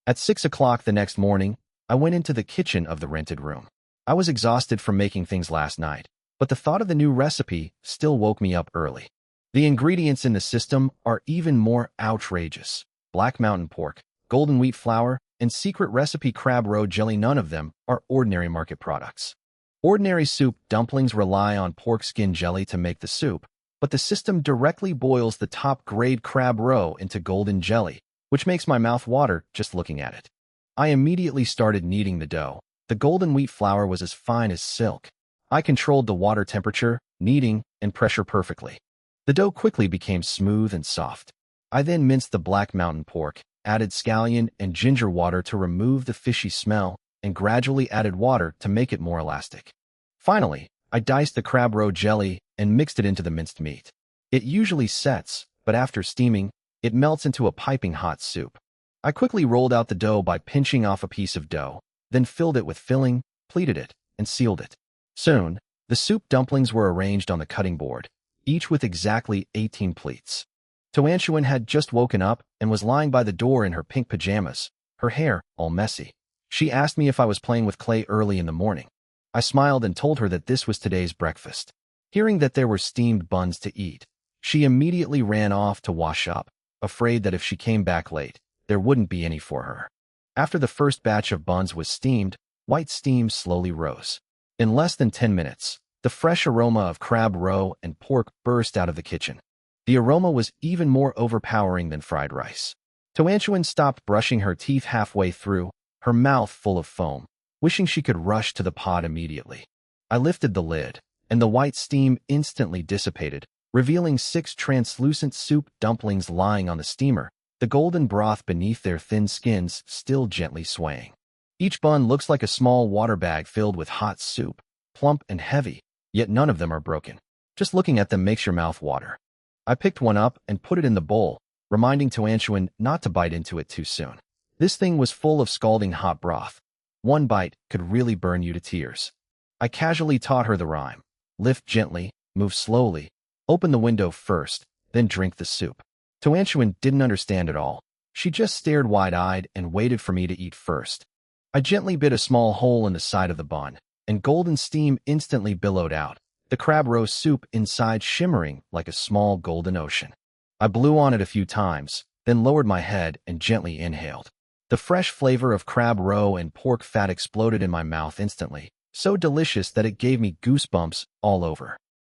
At 6 o'clock the next morning, I went into the kitchen of the rented room. I was exhausted from making things last night, but the thought of the new recipe still woke me up early. The ingredients in the system are even more outrageous. Black mountain pork, golden wheat flour, and secret recipe crab roe jelly. None of them are ordinary market products. Ordinary soup dumplings rely on pork skin jelly to make the soup, but the system directly boils the top-grade crab roe into golden jelly, which makes my mouth water just looking at it. I immediately started kneading the dough. The golden wheat flour was as fine as silk. I controlled the water temperature, kneading, and pressure perfectly. The dough quickly became smooth and soft. I then minced the black mountain pork, added scallion and ginger water to remove the fishy smell, and gradually added water to make it more elastic. Finally, I diced the crab roe jelly and mixed it into the minced meat. It usually sets, but after steaming, it melts into a piping hot soup. I quickly rolled out the dough by pinching off a piece of dough, then filled it with filling, pleated it, and sealed it. Soon, The soup dumplings were arranged on the cutting board, each with exactly 18 pleats. Toanchuan had just woken up and was lying by the door in her pink pajamas, her hair all messy. She asked me if I was playing with clay early in the morning. I smiled and told her that this was today's breakfast. Hearing that there were steamed buns to eat, she immediately ran off to wash up, afraid that if she came back late, there wouldn't be any for her. After the first batch of buns was steamed, white steam slowly rose. In less than 10 minutes, the fresh aroma of crab roe and pork burst out of the kitchen. The aroma was even more overpowering than fried rice. Toanchuan stopped brushing her teeth halfway through, her mouth full of foam, wishing she could rush to the pot immediately. I lifted the lid, and the white steam instantly dissipated, revealing 6 translucent soup dumplings lying on the steamer, the golden broth beneath their thin skins still gently swaying. Each bun looks like a small water bag filled with hot soup, plump and heavy, yet none of them are broken. Just looking at them makes your mouth water. I picked one up and put it in the bowl, reminding Toanchuan not to bite into it too soon. This thing was full of scalding hot broth. One bite could really burn you to tears. I casually taught her the rhyme. Lift gently, move slowly, open the window first, then drink the soup. Toanchuan didn't understand at all. She just stared wide-eyed and waited for me to eat first. I gently bit a small hole in the side of the bun, and golden steam instantly billowed out, the crab roast soup inside shimmering like a small golden ocean. I blew on it a few times, then lowered my head and gently inhaled. The fresh flavor of crab roe and pork fat exploded in my mouth instantly, so delicious that it gave me goosebumps all over.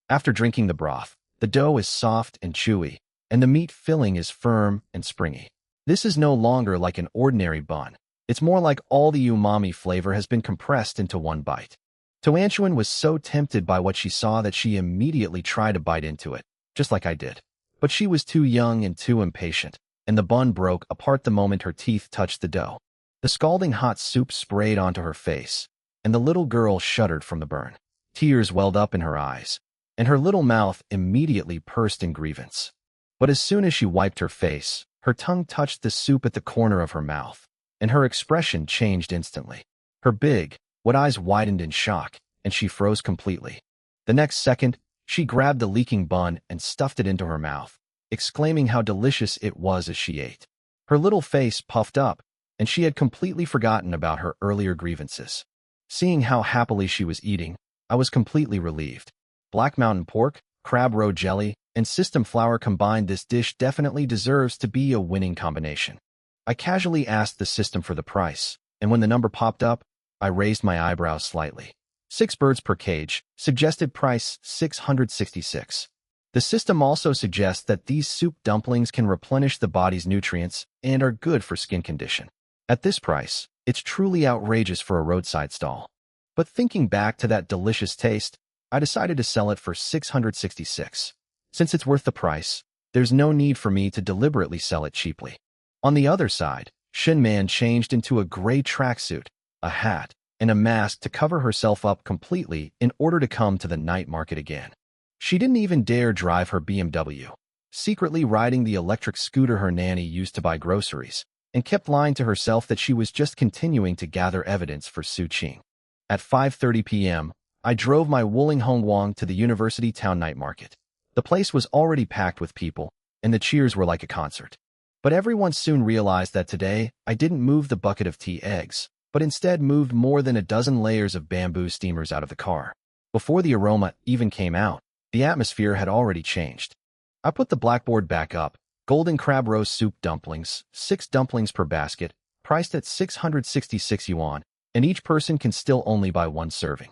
After drinking the broth, the dough is soft and chewy, and the meat filling is firm and springy. This is no longer like an ordinary bun. It's more like all the umami flavor has been compressed into one bite. Toanchuan was so tempted by what she saw that she immediately tried to bite into it, just like I did. But she was too young and too impatient, and the bun broke apart the moment her teeth touched the dough. The scalding hot soup sprayed onto her face, and the little girl shuddered from the burn. Tears welled up in her eyes, and her little mouth immediately pursed in grievance. But as soon as she wiped her face, her tongue touched the soup at the corner of her mouth, and her expression changed instantly. Her big, wet eyes widened in shock, and she froze completely. The next second, she grabbed the leaking bun and stuffed it into her mouth, exclaiming how delicious it was as she ate. Her little face puffed up, and she had completely forgotten about her earlier grievances. Seeing how happily she was eating, I was completely relieved. Black Mountain pork, crab roe jelly, and system flour combined, this dish definitely deserves to be a winning combination. I casually asked the system for the price, and when the number popped up, I raised my eyebrows slightly. 6 birds per cage, suggested price $666. The system also suggests that these soup dumplings can replenish the body's nutrients and are good for skin condition. At this price, it's truly outrageous for a roadside stall. But thinking back to that delicious taste, I decided to sell it for $666. Since it's worth the price, there's no need for me to deliberately sell it cheaply. On the other side, Shin Man changed into a gray tracksuit, a hat, and a mask to cover herself up completely in order to come to the night market again. She didn't even dare drive her BMW, secretly riding the electric scooter her nanny used to buy groceries, and kept lying to herself that she was just continuing to gather evidence for Su Qing. At 5:30 p.m., I drove my Wuling Hongguang to the University Town Night Market. The place was already packed with people, and the cheers were like a concert. But everyone soon realized that today I didn't move the bucket of tea eggs, but instead moved more than a dozen layers of bamboo steamers out of the car. Before the aroma even came out, the atmosphere had already changed. I put the blackboard back up, golden crab roast soup dumplings, 6 dumplings per basket, priced at 666 yuan, and each person can still only buy 1 serving.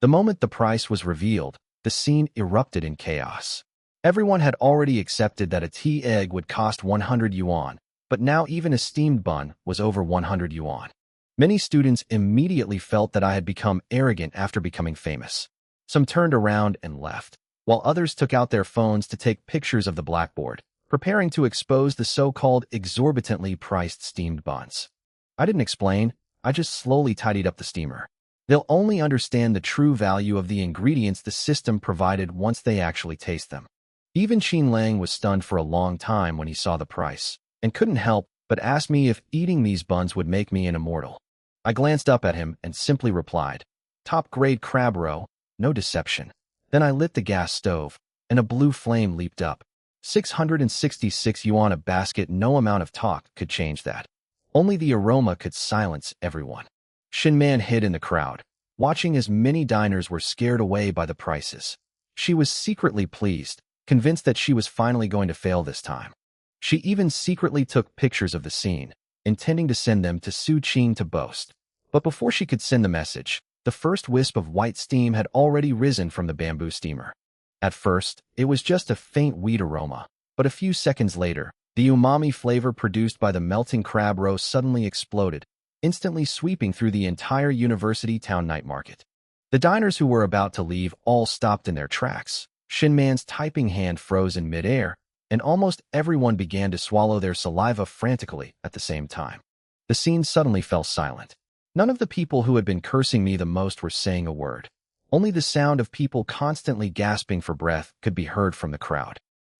The moment the price was revealed, the scene erupted in chaos. Everyone had already accepted that a tea egg would cost 100 yuan, but now even a steamed bun was over 100 yuan. Many students immediately felt that I had become arrogant after becoming famous. Some turned around and left, while others took out their phones to take pictures of the blackboard, preparing to expose the so-called exorbitantly priced steamed buns. I didn't explain, I just slowly tidied up the steamer. They'll only understand the true value of the ingredients the system provided once they actually taste them. Even Qin Lang was stunned for a long time when he saw the price, and couldn't help but ask me if eating these buns would make me an immortal. I glanced up at him and simply replied, "Top-grade crab roe, no deception. Then I lit the gas stove, and a blue flame leaped up. 666 yuan a basket. No amount of talk could change that. Only the aroma could silence everyone. Shinman hid in the crowd, watching as many diners were scared away by the prices. She was secretly pleased, convinced that she was finally going to fail this time. She even secretly took pictures of the scene, intending to send them to Su Qing to boast. But before she could send the message, the first wisp of white steam had already risen from the bamboo steamer. At first, it was just a faint wheat aroma, but a few seconds later, the umami flavor produced by the melting crab roe suddenly exploded, instantly sweeping through the entire University Town night market. The diners who were about to leave all stopped in their tracks. Shinman's typing hand froze in midair, and almost everyone began to swallow their saliva frantically at the same time. The scene suddenly fell silent. None of the people who had been cursing me the most were saying a word. Only the sound of people constantly gasping for breath could be heard from the crowd.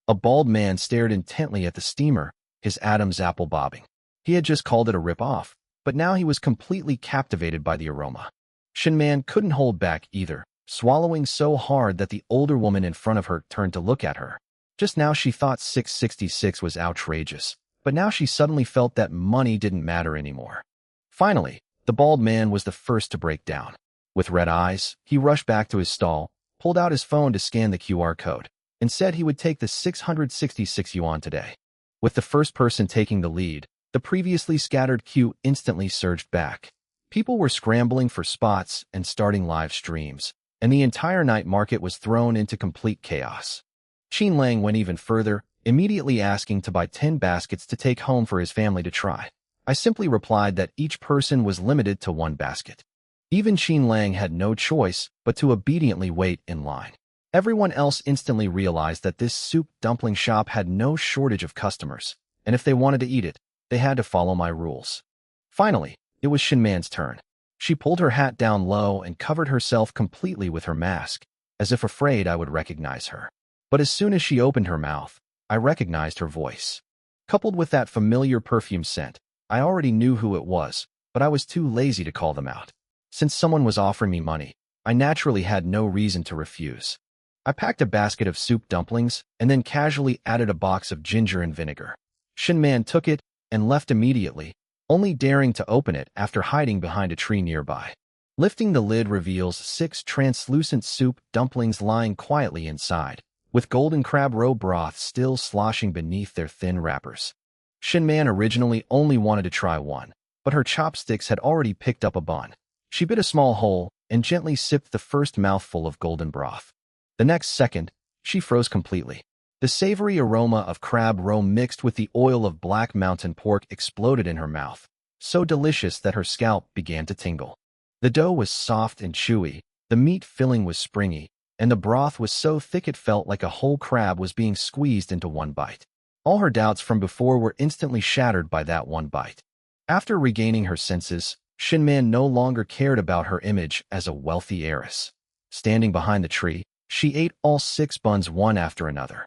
A bald man stared intently at the steamer, his Adam's apple bobbing. He had just called it a rip-off, but now he was completely captivated by the aroma. Shinman couldn't hold back either, swallowing so hard that the older woman in front of her turned to look at her. Just now she thought 666 was outrageous, but now she suddenly felt that money didn't matter anymore. Finally, the bald man was the first to break down. With red eyes, he rushed back to his stall, pulled out his phone to scan the QR code, and said he would take the 666 yuan today. With the first person taking the lead, the previously scattered queue instantly surged back. People were scrambling for spots and starting live streams, and the entire night market was thrown into complete chaos. Qin Lang went even further, immediately asking to buy 10 baskets to take home for his family to try. I simply replied that each person was limited to 1 basket. Even Qin Lang had no choice but to obediently wait in line. Everyone else instantly realized that this soup dumpling shop had no shortage of customers, and if they wanted to eat it, they had to follow my rules. Finally, it was Shinman's turn. She pulled her hat down low and covered herself completely with her mask, as if afraid I would recognize her. But as soon as she opened her mouth, I recognized her voice. Coupled with that familiar perfume scent, I already knew who it was, but I was too lazy to call them out. Since someone was offering me money, I naturally had no reason to refuse. I packed a basket of soup dumplings and then casually added a box of ginger and vinegar. Shinman took it and left immediately, only daring to open it after hiding behind a tree nearby. Lifting the lid reveals 6 translucent soup dumplings lying quietly inside, with golden crab roe broth still sloshing beneath their thin wrappers. Shinman originally only wanted to try one, but her chopsticks had already picked up a bun. She bit a small hole and gently sipped the first mouthful of golden broth. The next second, she froze completely. The savory aroma of crab roe mixed with the oil of black mountain pork exploded in her mouth, so delicious that her scalp began to tingle. The dough was soft and chewy, the meat filling was springy, and the broth was so thick it felt like a whole crab was being squeezed into one bite. All her doubts from before were instantly shattered by that one bite. After regaining her senses, Shinman no longer cared about her image as a wealthy heiress. Standing behind the tree, she ate all 6 buns one after another.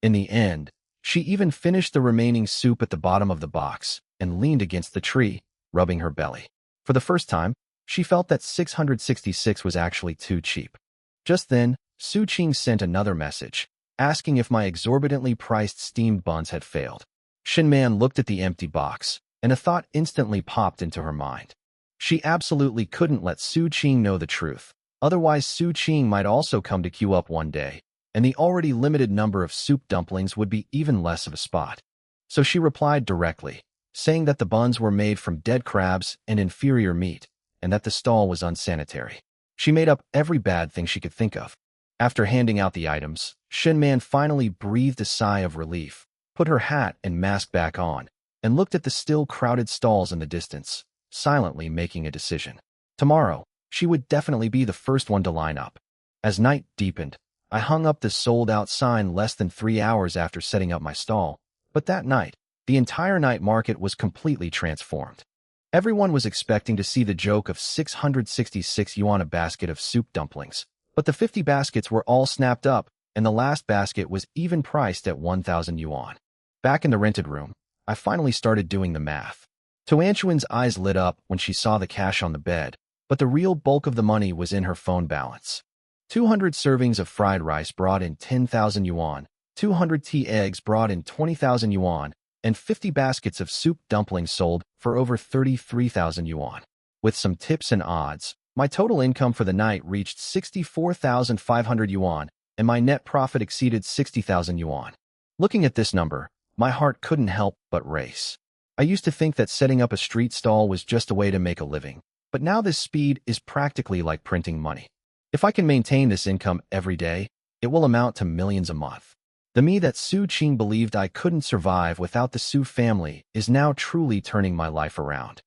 In the end, she even finished the remaining soup at the bottom of the box and leaned against the tree, rubbing her belly. For the first time, she felt that 666 was actually too cheap. Just then, Su Qing sent another message, asking if my exorbitantly priced steamed buns had failed. Shinman looked at the empty box, and a thought instantly popped into her mind. She absolutely couldn't let Su Qing know the truth, otherwise Su Qing might also come to queue up one day, and the already limited number of soup dumplings would be even less of a spot. So she replied directly, saying that the buns were made from dead crabs and inferior meat, and that the stall was unsanitary. She made up every bad thing she could think of. After handing out the items, Shinman finally breathed a sigh of relief, put her hat and mask back on, and looked at the still crowded stalls in the distance, silently making a decision. Tomorrow, she would definitely be the first one to line up. As night deepened, I hung up the sold-out sign less than 3 hours after setting up my stall, but that night, the entire night market was completely transformed. Everyone was expecting to see the joke of 666 yuan a basket of soup dumplings, but the 50 baskets were all snapped up, and the last basket was even priced at 1,000 yuan. Back in the rented room, I finally started doing the math. Tuanchuan's eyes lit up when she saw the cash on the bed, but the real bulk of the money was in her phone balance. 200 servings of fried rice brought in 10,000 yuan, 200 tea eggs brought in 20,000 yuan, and 50 baskets of soup dumplings sold for over 33,000 yuan. With some tips and odds, my total income for the night reached 64,500 yuan, and my net profit exceeded 60,000 yuan. Looking at this number, my heart couldn't help but race. I used to think that setting up a street stall was just a way to make a living, but now this speed is practically like printing money. If I can maintain this income every day, it will amount to millions a month. The me that Su Qing believed I couldn't survive without the Su family is now truly turning my life around.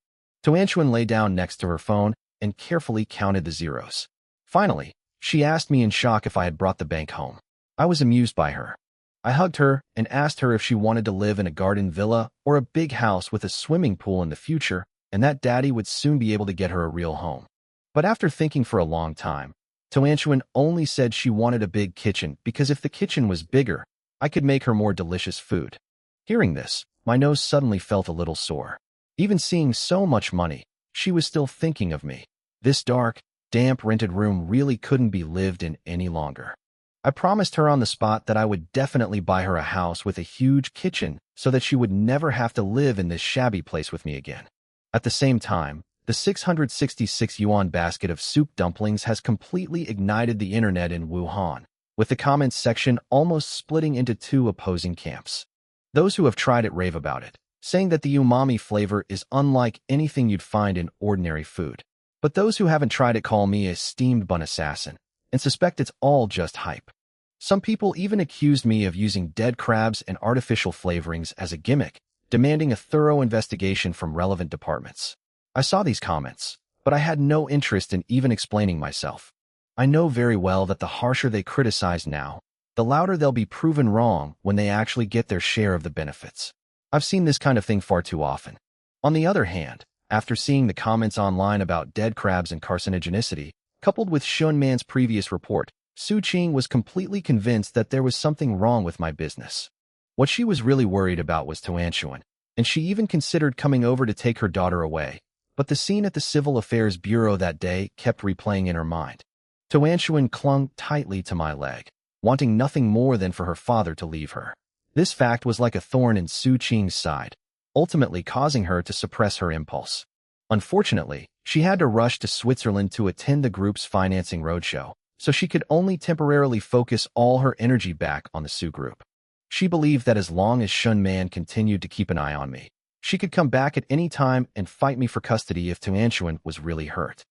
Tuanchuan lay down next to her phone and carefully counted the zeros. Finally, she asked me in shock if I had brought the bank home. I was amused by her. I hugged her and asked her if she wanted to live in a garden villa or a big house with a swimming pool in the future, and that daddy would soon be able to get her a real home. But after thinking for a long time, Tuanchuan only said she wanted a big kitchen because if the kitchen was bigger, I could make her more delicious food. Hearing this, my nose suddenly felt a little sore. Even seeing so much money, she was still thinking of me. This dark, damp rented room really couldn't be lived in any longer. I promised her on the spot that I would definitely buy her a house with a huge kitchen so that she would never have to live in this shabby place with me again. At the same time, the 666 yuan basket of soup dumplings has completely ignited the internet in Wuhan, with the comments section almost splitting into two opposing camps. Those who have tried it rave about it, saying that the umami flavor is unlike anything you'd find in ordinary food. But those who haven't tried it call me a steamed bun assassin and suspect it's all just hype. Some people even accused me of using dead crabs and artificial flavorings as a gimmick, demanding a thorough investigation from relevant departments. I saw these comments, but I had no interest in even explaining myself. I know very well that the harsher they criticize now, the louder they'll be proven wrong when they actually get their share of the benefits. I've seen this kind of thing far too often. On the other hand, after seeing the comments online about dead crabs and carcinogenicity, coupled with Shun Man's previous report, Su Qing was completely convinced that there was something wrong with my business. What she was really worried about was Tuanchuan, and she even considered coming over to take her daughter away, but the scene at the Civil Affairs Bureau that day kept replaying in her mind. Tuanchuan clung tightly to my leg, wanting nothing more than for her father to leave her. This fact was like a thorn in Su Qing's side, ultimately causing her to suppress her impulse. Unfortunately, she had to rush to Switzerland to attend the group's financing roadshow, so she could only temporarily focus all her energy back on the Su group. She believed that as long as Shun Man continued to keep an eye on me, she could come back at any time and fight me for custody if Tuanchuan was really hurt.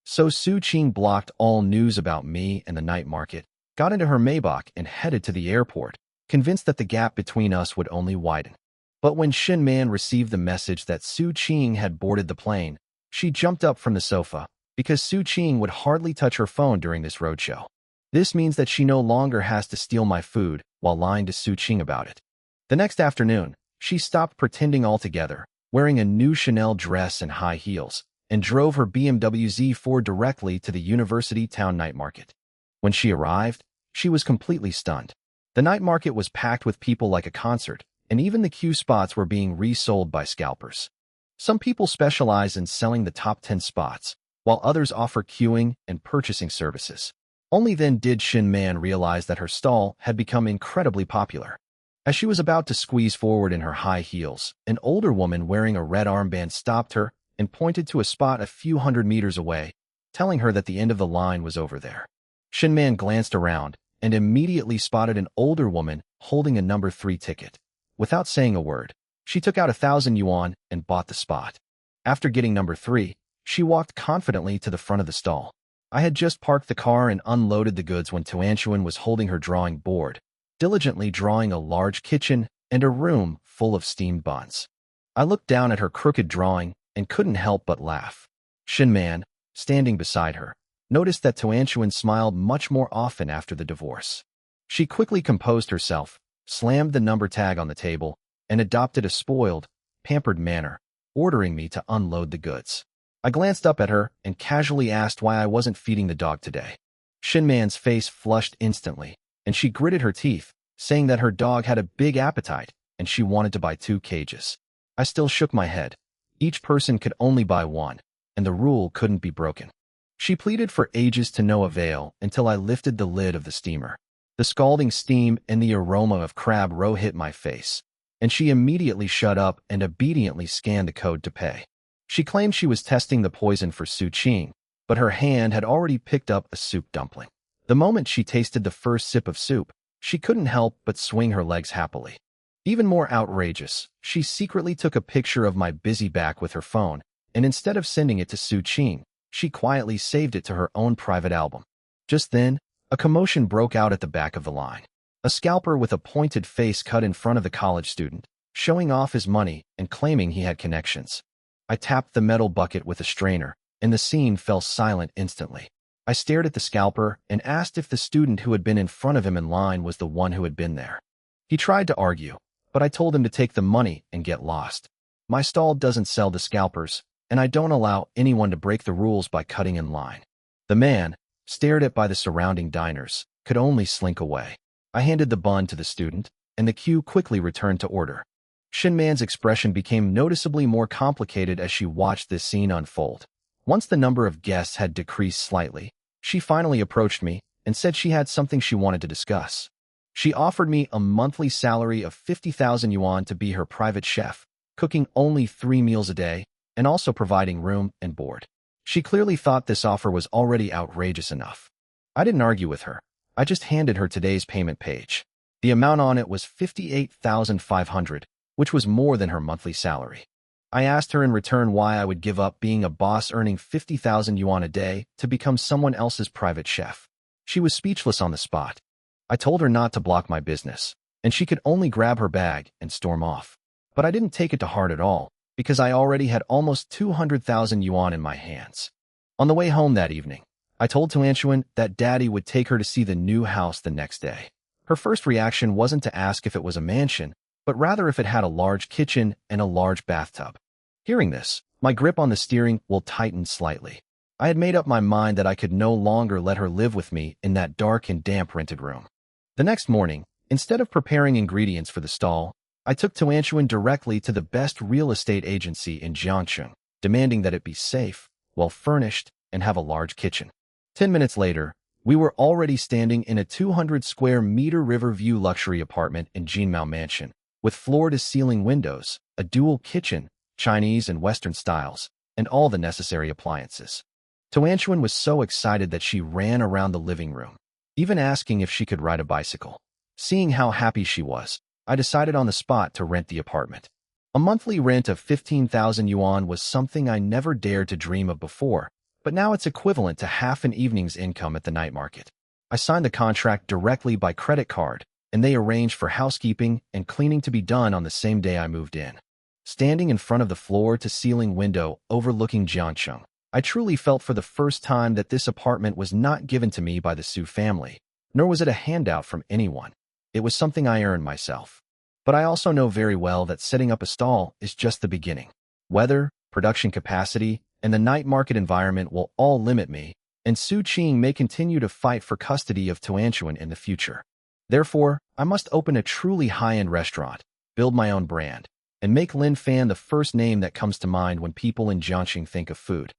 So Su Qing blocked all news about me and the night market, got into her Maybach and headed to the airport, convinced that the gap between us would only widen. But when Shin Man received the message that Su Qing had boarded the plane, she jumped up from the sofa, because Su Qing would hardly touch her phone during this roadshow. This means that she no longer has to steal my food while lying to Su Qing about it. The next afternoon, she stopped pretending altogether, wearing a new Chanel dress and high heels, and drove her BMW Z4 directly to the University Town night market. When she arrived, she was completely stunned. The night market was packed with people like a concert, and even the queue spots were being resold by scalpers. Some people specialize in selling the top 10 spots, while others offer queuing and purchasing services. Only then did Shin Man realize that her stall had become incredibly popular. As she was about to squeeze forward in her high heels, an older woman wearing a red armband stopped her and pointed to a spot a few hundred meters away, telling her that the end of the line was over there. Shin Man glanced around and immediately spotted an older woman holding a number 3 ticket. Without saying a word, she took out 1,000 yuan and bought the spot. After getting number 3, she walked confidently to the front of the stall. I had just parked the car and unloaded the goods when Tuanchuan was holding her drawing board, diligently drawing a large kitchen and a room full of steamed buns. I looked down at her crooked drawing and couldn't help but laugh. Shin Man, standing beside her, noticed that Tuanchuan smiled much more often after the divorce. She quickly composed herself, slammed the number tag on the table, and adopted a spoiled, pampered manner, ordering me to unload the goods. I glanced up at her and casually asked why I wasn't feeding the dog today. Shin Man's face flushed instantly, and she gritted her teeth, saying that her dog had a big appetite and she wanted to buy 2 cages. I still shook my head. Each person could only buy 1, and the rule couldn't be broken. She pleaded for ages to no avail until I lifted the lid of the steamer. The scalding steam and the aroma of crab roe hit my face, and she immediately shut up and obediently scanned the code to pay. She claimed she was testing the poison for Su-Ching, but her hand had already picked up a soup dumpling. The moment she tasted the first sip of soup, she couldn't help but swing her legs happily. Even more outrageous, she secretly took a picture of my busy back with her phone, and instead of sending it to Su-Ching, she quietly saved it to her own private album. Just then, a commotion broke out at the back of the line. A scalper with a pointed face cut in front of the college student, showing off his money and claiming he had connections. I tapped the metal bucket with a strainer, and the scene fell silent instantly. I stared at the scalper and asked if the student who had been in front of him in line was the one who had been there. He tried to argue, but I told him to take the money and get lost. My stall doesn't sell the scalpers, and I don't allow anyone to break the rules by cutting in line. The man, stared at by the surrounding diners, could only slink away. I handed the bun to the student, and the queue quickly returned to order. Shinman's expression became noticeably more complicated as she watched this scene unfold. Once the number of guests had decreased slightly, she finally approached me and said she had something she wanted to discuss. She offered me a monthly salary of 50,000 yuan to be her private chef, cooking only 3 meals a day, and also providing room and board. She clearly thought this offer was already outrageous enough. I didn't argue with her. I just handed her today's payment page. The amount on it was 58,500, which was more than her monthly salary. I asked her in return why I would give up being a boss earning 50,000 yuan a day to become someone else's private chef. She was speechless on the spot. I told her not to block my business, and she could only grab her bag and storm off. But I didn't take it to heart at all, because I already had almost 200,000 yuan in my hands. On the way home that evening, I told Tuanshuan that Daddy would take her to see the new house the next day. Her first reaction wasn't to ask if it was a mansion, but rather if it had a large kitchen and a large bathtub. Hearing this, my grip on the steering wheel tightened slightly. I had made up my mind that I could no longer let her live with me in that dark and damp rented room. The next morning, instead of preparing ingredients for the stall, I took Tuanshuan directly to the best real estate agency in Jiangcheng, demanding that it be safe, well-furnished, and have a large kitchen. 10 minutes later, we were already standing in a 200-square-meter river-view luxury apartment in Jinmao Mansion, with floor-to-ceiling windows, a dual kitchen, Chinese and Western styles, and all the necessary appliances. Tuanshuan was so excited that she ran around the living room, even asking if she could ride a bicycle. Seeing how happy she was, I decided on the spot to rent the apartment. A monthly rent of 15,000 yuan was something I never dared to dream of before, but now it's equivalent to half an evening's income at the night market. I signed the contract directly by credit card, and they arranged for housekeeping and cleaning to be done on the same day I moved in. Standing in front of the floor-to-ceiling window overlooking Jiangcheng, I truly felt for the first time that this apartment was not given to me by the Su family, nor was it a handout from anyone. It was something I earned myself. But I also know very well that setting up a stall is just the beginning. Weather, production capacity, and the night market environment will all limit me, and Su-Ching may continue to fight for custody of Tuanshuan in the future. Therefore, I must open a truly high-end restaurant, build my own brand, and make Lin Fan the first name that comes to mind when people in Jiangxing think of food.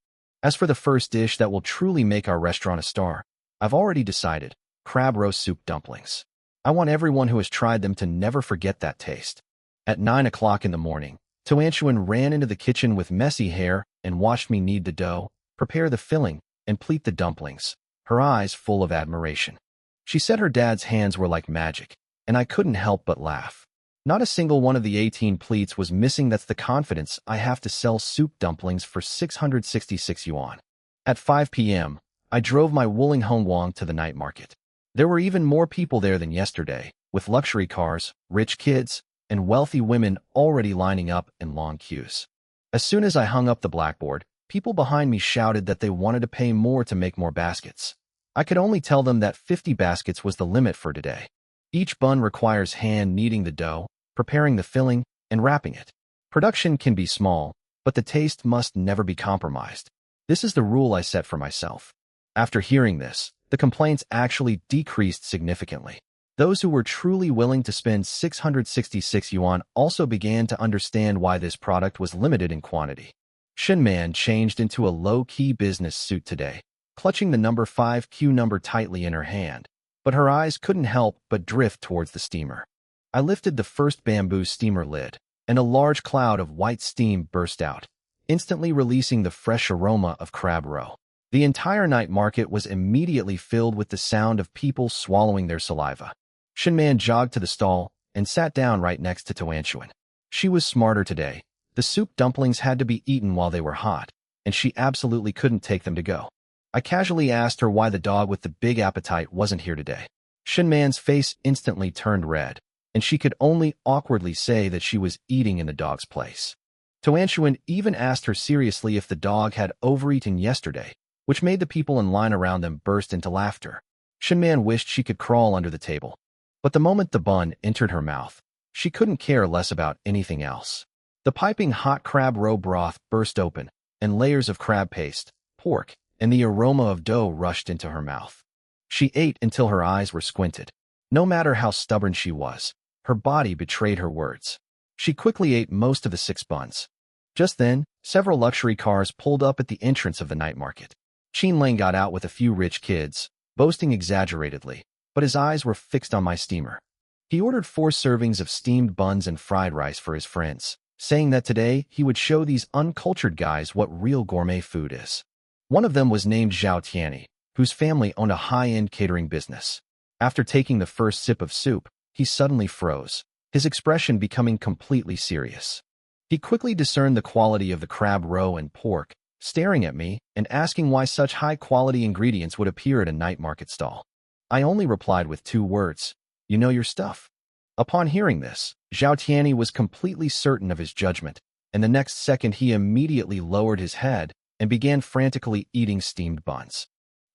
As for the first dish that will truly make our restaurant a star, I've already decided: crab roast soup dumplings. I want everyone who has tried them to never forget that taste. At 9 o'clock in the morning, Tuanshuan ran into the kitchen with messy hair and watched me knead the dough, prepare the filling, and pleat the dumplings, her eyes full of admiration. She said her dad's hands were like magic, and I couldn't help but laugh. Not a single one of the 18 pleats was missing. That's the confidence I have to sell soup dumplings for 666 yuan. At 5 p.m., I drove my Wuling Hongguang to the night market. There were even more people there than yesterday, with luxury cars, rich kids, and wealthy women already lining up in long queues. As soon as I hung up the blackboard, people behind me shouted that they wanted to pay more to make more baskets. I could only tell them that 50 baskets was the limit for today. Each bun requires hand kneading the dough, preparing the filling, and wrapping it. Production can be small, but the taste must never be compromised. This is the rule I set for myself. After hearing this, the complaints actually decreased significantly. Those who were truly willing to spend 666 yuan also began to understand why this product was limited in quantity. Shinman changed into a low-key business suit today, clutching the number 5Q number tightly in her hand, but her eyes couldn't help but drift towards the steamer. I lifted the first bamboo steamer lid, and a large cloud of white steam burst out, instantly releasing the fresh aroma of crab roe. The entire night market was immediately filled with the sound of people swallowing their saliva. Shinman jogged to the stall and sat down right next to Toanchuan. She was smarter today. The soup dumplings had to be eaten while they were hot, and she absolutely couldn't take them to go. I casually asked her why the dog with the big appetite wasn't here today. Shinman's face instantly turned red, and she could only awkwardly say that she was eating in the dog's place. Toanchuan even asked her seriously if the dog had overeaten yesterday, which made the people in line around them burst into laughter. Shinman wished she could crawl under the table. But the moment the bun entered her mouth, she couldn't care less about anything else. The piping hot crab roe broth burst open, and layers of crab paste, pork, and the aroma of dough rushed into her mouth. She ate until her eyes were squinted. No matter how stubborn she was, her body betrayed her words. She quickly ate most of the 6 buns. Just then, several luxury cars pulled up at the entrance of the night market. Qin Lang got out with a few rich kids, boasting exaggeratedly, but his eyes were fixed on my steamer. He ordered 4 servings of steamed buns and fried rice for his friends, saying that today he would show these uncultured guys what real gourmet food is. One of them was named Zhao Tianyi, whose family owned a high-end catering business. After taking the first sip of soup, he suddenly froze, his expression becoming completely serious. He quickly discerned the quality of the crab roe and pork, staring at me and asking why such high-quality ingredients would appear at a night market stall. I only replied with 2 words, "You know your stuff." Upon hearing this, Zhao Tianyi was completely certain of his judgment, and the next second he immediately lowered his head and began frantically eating steamed buns.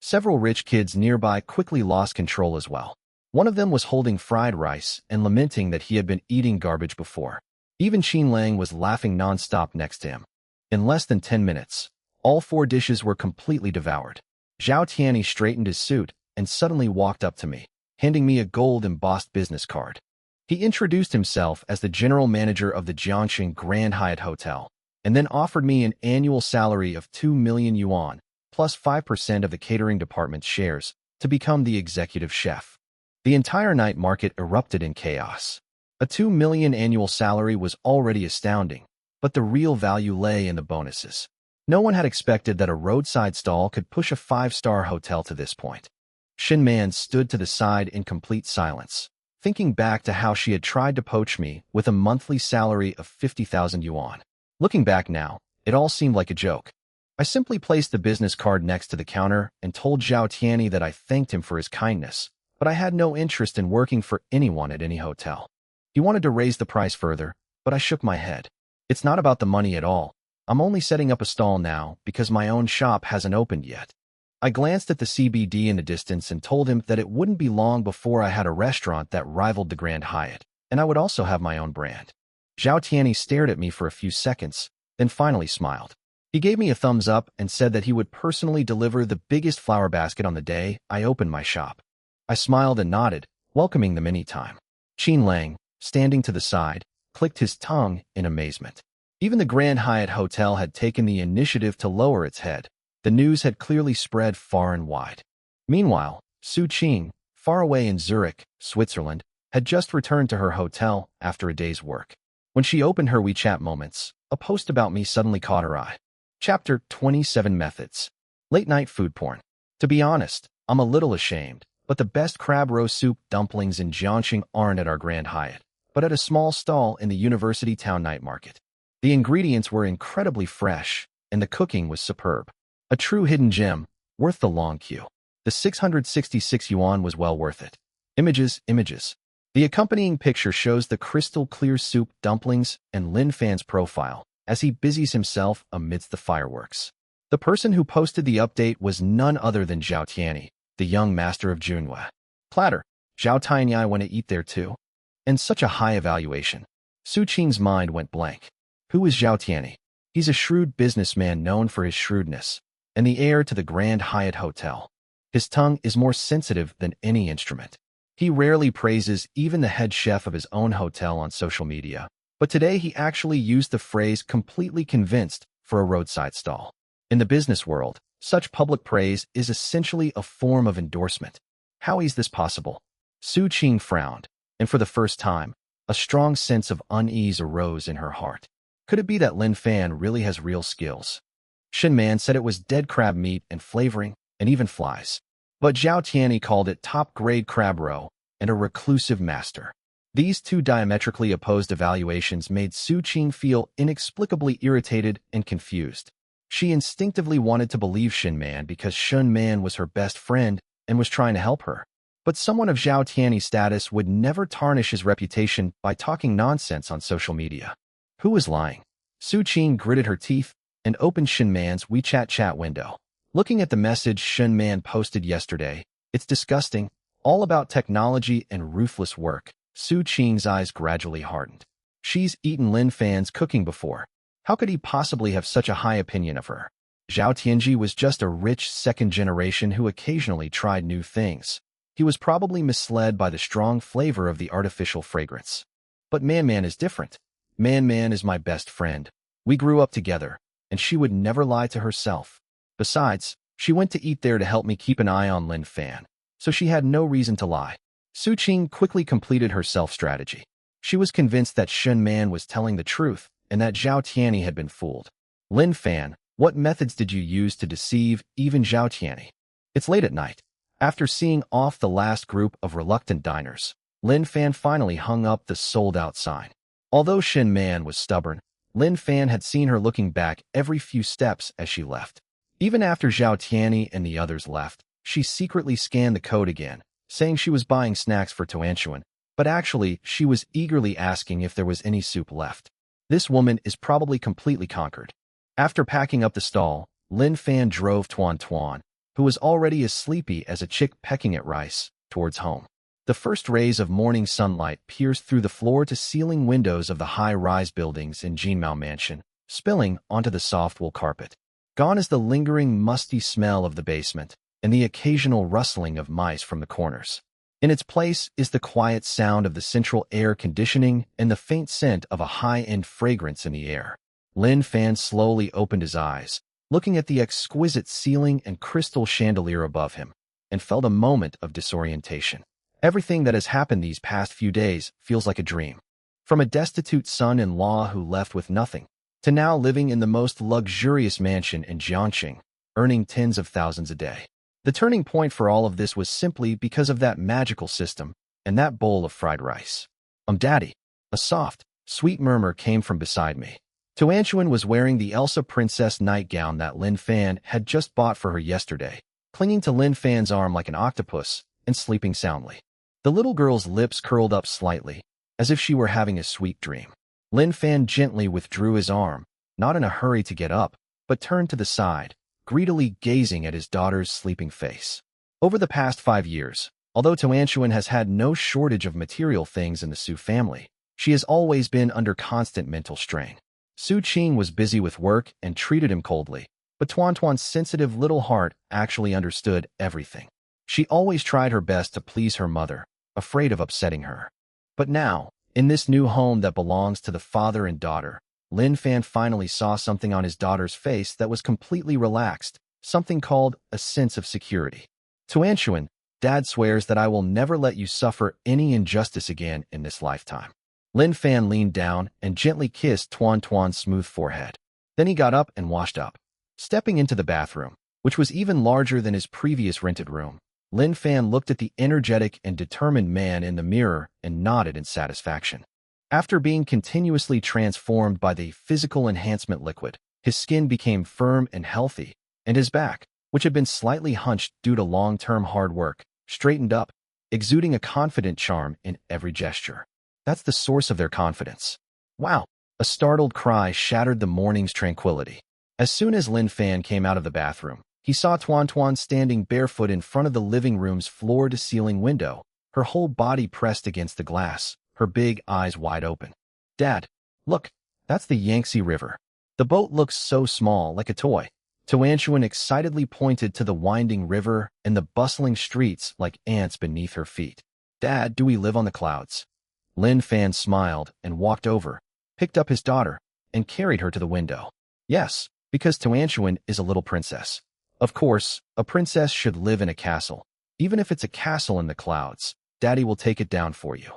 Several rich kids nearby quickly lost control as well. One of them was holding fried rice and lamenting that he had been eating garbage before. Even Qin Lang was laughing non-stop next to him. In less than 10 minutes, all 4 dishes were completely devoured. Zhao Tianyi straightened his suit and suddenly walked up to me, handing me a gold-embossed business card. He introduced himself as the general manager of the Jiangxing Grand Hyatt Hotel, and then offered me an annual salary of 2 million yuan, plus 5% of the catering department's shares, to become the executive chef. The entire night market erupted in chaos. A 2 million annual salary was already astounding, but the real value lay in the bonuses. No one had expected that a roadside stall could push a 5-star hotel to this point. Shinman stood to the side in complete silence, thinking back to how she had tried to poach me with a monthly salary of 50,000 yuan. Looking back now, it all seemed like a joke. I simply placed the business card next to the counter and told Zhao Tianyi that I thanked him for his kindness, but I had no interest in working for anyone at any hotel. He wanted to raise the price further, but I shook my head. It's not about the money at all. I'm only setting up a stall now because my own shop hasn't opened yet. I glanced at the CBD in the distance and told him that it wouldn't be long before I had a restaurant that rivaled the Grand Hyatt, and I would also have my own brand. Zhao Tianyi stared at me for a few seconds, then finally smiled. He gave me a thumbs up and said that he would personally deliver the biggest flower basket on the day I opened my shop. I smiled and nodded, welcoming them any time. Qin Lang, standing to the side, clicked his tongue in amazement. Even the Grand Hyatt Hotel had taken the initiative to lower its head. The news had clearly spread far and wide. Meanwhile, Su Qing, far away in Zurich, Switzerland, had just returned to her hotel after a day's work. When she opened her WeChat moments, a post about me suddenly caught her eye. Chapter 27 Methods. Late-night food porn. To be honest, I'm a little ashamed, but the best crab roe soup dumplings in Jiangxing aren't at our Grand Hyatt, but at a small stall in the University Town Night Market. The ingredients were incredibly fresh, and the cooking was superb. A true hidden gem, worth the long queue. The 666 yuan was well worth it. Images. The accompanying picture shows the crystal-clear soup dumplings and Lin Fan's profile as he busies himself amidst the fireworks. The person who posted the update was none other than Zhao Tianyi, the young master of Junhua. Clatter, Zhao Tianyi want to eat there too? And such a high evaluation. Su Qing's mind went blank. Who is Zhao Tianyi? He's a shrewd businessman known for his shrewdness, and the heir to the Grand Hyatt Hotel. His tongue is more sensitive than any instrument. He rarely praises even the head chef of his own hotel on social media, but today he actually used the phrase completely convinced for a roadside stall. In the business world, Such public praise is essentially a form of endorsement. How is this possible? Su Qing frowned, and for the first time, a strong sense of unease arose in her heart. Could it be that Lin Fan really has real skills? Shen Man said it was dead crab meat and flavoring, and even flies. But Zhao Tianyi called it top-grade crab roe and a reclusive master. These two diametrically opposed evaluations made Su Qing feel inexplicably irritated and confused. She instinctively wanted to believe Shen Man because Shen Man was her best friend and was trying to help her. But someone of Zhao Tianyi's status would never tarnish his reputation by talking nonsense on social media. Who was lying? Su Qing gritted her teeth and opened Shen Man's WeChat chat window. Looking at the message Shen Man posted yesterday, it's disgusting, all about technology and ruthless work. Su Qing's eyes gradually hardened. She's eaten Lin Fan's cooking before. How could he possibly have such a high opinion of her? Zhao Tianji was just a rich second generation who occasionally tried new things. He was probably misled by the strong flavor of the artificial fragrance. But Man is different. Man is my best friend. We grew up together, and she would never lie to herself. Besides, she went to eat there to help me keep an eye on Lin Fan, so she had no reason to lie. Su Qing quickly completed her self-strategy. She was convinced that Shen Man was telling the truth and that Zhao Tianyi had been fooled. Lin Fan, what methods did you use to deceive even Zhao Tianyi? It's late at night. After seeing off the last group of reluctant diners, Lin Fan finally hung up the sold-out sign. Although Shen Man was stubborn, Lin Fan had seen her looking back every few steps as she left. Even after Zhao Tianyi and the others left, she secretly scanned the code again, saying she was buying snacks for Tuanchuan, but actually she was eagerly asking if there was any soup left. This woman is probably completely conquered. After packing up the stall, Lin Fan drove Tuan, who was already as sleepy as a chick pecking at rice, towards home. The first rays of morning sunlight pierced through the floor-to-ceiling windows of the high-rise buildings in Jinmao Mansion, spilling onto the soft wool carpet. Gone is the lingering musty smell of the basement and the occasional rustling of mice from the corners. In its place is the quiet sound of the central air conditioning and the faint scent of a high-end fragrance in the air. Lin Fan slowly opened his eyes, looking at the exquisite ceiling and crystal chandelier above him, and felt a moment of disorientation. Everything that has happened these past few days feels like a dream. From a destitute son-in-law who left with nothing, to now living in the most luxurious mansion in Jiangxing, earning tens of thousands a day. The turning point for all of this was simply because of that magical system and that bowl of fried rice. Daddy. A soft, sweet murmur came from beside me. Tuanchuan was wearing the Elsa princess nightgown that Lin Fan had just bought for her yesterday, clinging to Lin Fan's arm like an octopus and sleeping soundly. The little girl's lips curled up slightly, as if she were having a sweet dream. Lin Fan gently withdrew his arm, not in a hurry to get up, but turned to the side, greedily gazing at his daughter's sleeping face. Over the past 5 years, although Tuanchuan has had no shortage of material things in the Su family, she has always been under constant mental strain. Su Qing was busy with work and treated him coldly, but Tuan's sensitive little heart actually understood everything. She always tried her best to please her mother, afraid of upsetting her. But now, in this new home that belongs to the father and daughter, Lin Fan finally saw something on his daughter's face that was completely relaxed, something called a sense of security. Tuanchuan, Dad swears that I will never let you suffer any injustice again in this lifetime. Lin Fan leaned down and gently kissed Tuan's smooth forehead. Then he got up and washed up. Stepping into the bathroom, which was even larger than his previous rented room, Lin Fan looked at the energetic and determined man in the mirror and nodded in satisfaction. After being continuously transformed by the physical enhancement liquid, his skin became firm and healthy, and his back, which had been slightly hunched due to long-term hard work, straightened up, exuding a confident charm in every gesture. That's the source of their confidence. Wow! A startled cry shattered the morning's tranquility. As soon as Lin Fan came out of the bathroom, he saw Tuan standing barefoot in front of the living room's floor-to-ceiling window, her whole body pressed against the glass, her big eyes wide open. Dad, look, that's the Yangtze River. The boat looks so small, like a toy. Tuanchuan excitedly pointed to the winding river and the bustling streets like ants beneath her feet. Dad, do we live on the clouds? Lin Fan smiled and walked over, picked up his daughter, and carried her to the window. Yes, because Tuanchuan is a little princess. Of course, a princess should live in a castle. Even if it's a castle in the clouds, Daddy will take it down for you.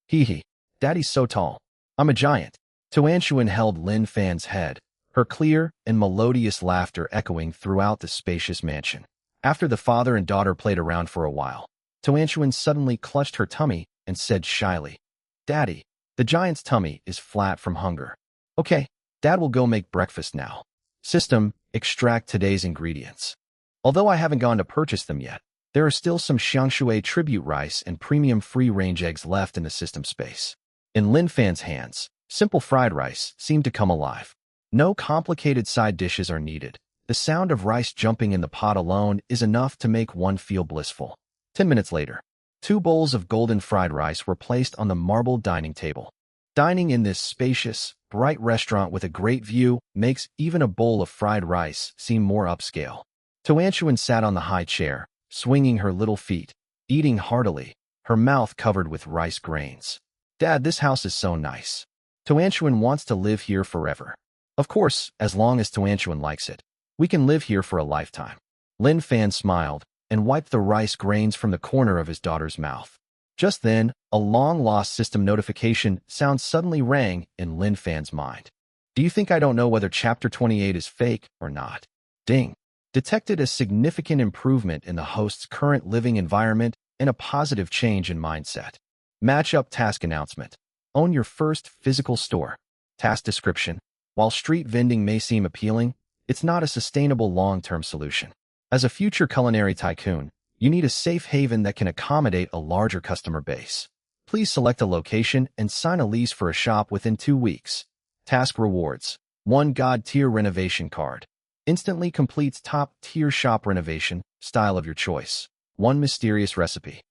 Hee hee. Daddy's so tall. I'm a giant. Tuanshuan held Lin Fan's head, her clear and melodious laughter echoing throughout the spacious mansion. After the father and daughter played around for a while, Tuanshuan suddenly clutched her tummy and said shyly, Daddy, the giant's tummy is flat from hunger. Okay, Dad will go make breakfast now. System, extract today's ingredients. Although I haven't gone to purchase them yet, there are still some Xiangshui tribute rice and premium free-range eggs left in the system space. In Lin Fan's hands, simple fried rice seemed to come alive. No complicated side dishes are needed. The sound of rice jumping in the pot alone is enough to make one feel blissful. 10 minutes later, 2 bowls of golden fried rice were placed on the marble dining table. Dining in this spacious, bright restaurant with a great view makes even a bowl of fried rice seem more upscale. Tuanshuan sat on the high chair, swinging her little feet, eating heartily, her mouth covered with rice grains. Dad, this house is so nice. Tuanshuan wants to live here forever. Of course, as long as Tuanshuan likes it. We can live here for a lifetime. Lin Fan smiled and wiped the rice grains from the corner of his daughter's mouth. Just then, a long-lost system notification sound suddenly rang in Lin Fan's mind. Do you think I don't know whether Chapter 28 is fake or not? Ding. Detected a significant improvement in the host's current living environment and a positive change in mindset. Match-up task announcement. Own your first physical store. Task description. While street vending may seem appealing, it's not a sustainable long-term solution. As a future culinary tycoon, you need a safe haven that can accommodate a larger customer base. Please select a location and sign a lease for a shop within 2 weeks. Task rewards. 1 God-tier renovation card. Instantly completes top-tier shop renovation, style of your choice. 1 mysterious recipe.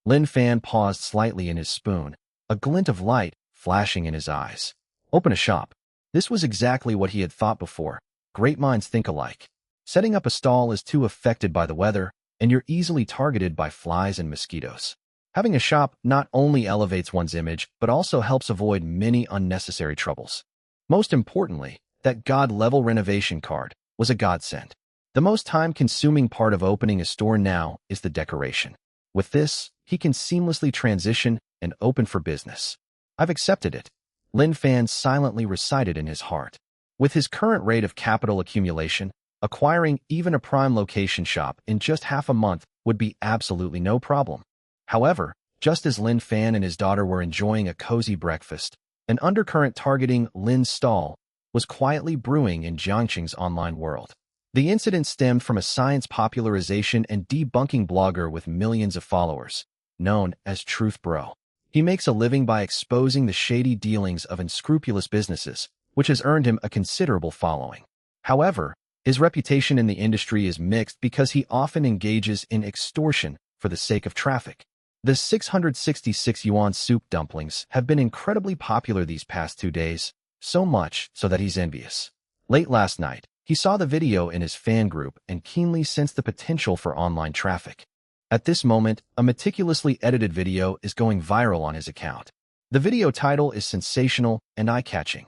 Lin Fan paused slightly in his spoon, a glint of light flashing in his eyes. Open a shop. This was exactly what he had thought before. Great minds think alike. Setting up a stall is too affected by the weather, and you're easily targeted by flies and mosquitoes. Having a shop not only elevates one's image, but also helps avoid many unnecessary troubles. Most importantly, that God-level renovation card was a godsend. The most time-consuming part of opening a store now is the decoration. With this, he can seamlessly transition and open for business. I've accepted it. Lin Fan silently recited in his heart. With his current rate of capital accumulation, acquiring even a prime location shop in just half a month would be absolutely no problem. However, just as Lin Fan and his daughter were enjoying a cozy breakfast, an undercurrent targeting Lin's stall was quietly brewing in Jiangqing's online world. The incident stemmed from a science popularization and debunking blogger with millions of followers, known as Truth Bro. He makes a living by exposing the shady dealings of unscrupulous businesses, which has earned him a considerable following. However, his reputation in the industry is mixed because he often engages in extortion for the sake of traffic. The 666 yuan soup dumplings have been incredibly popular these past 2 days, so much so that he's envious. Late last night, he saw the video in his fan group and keenly sensed the potential for online traffic. At this moment, a meticulously edited video is going viral on his account. The video title is sensational and eye-catching,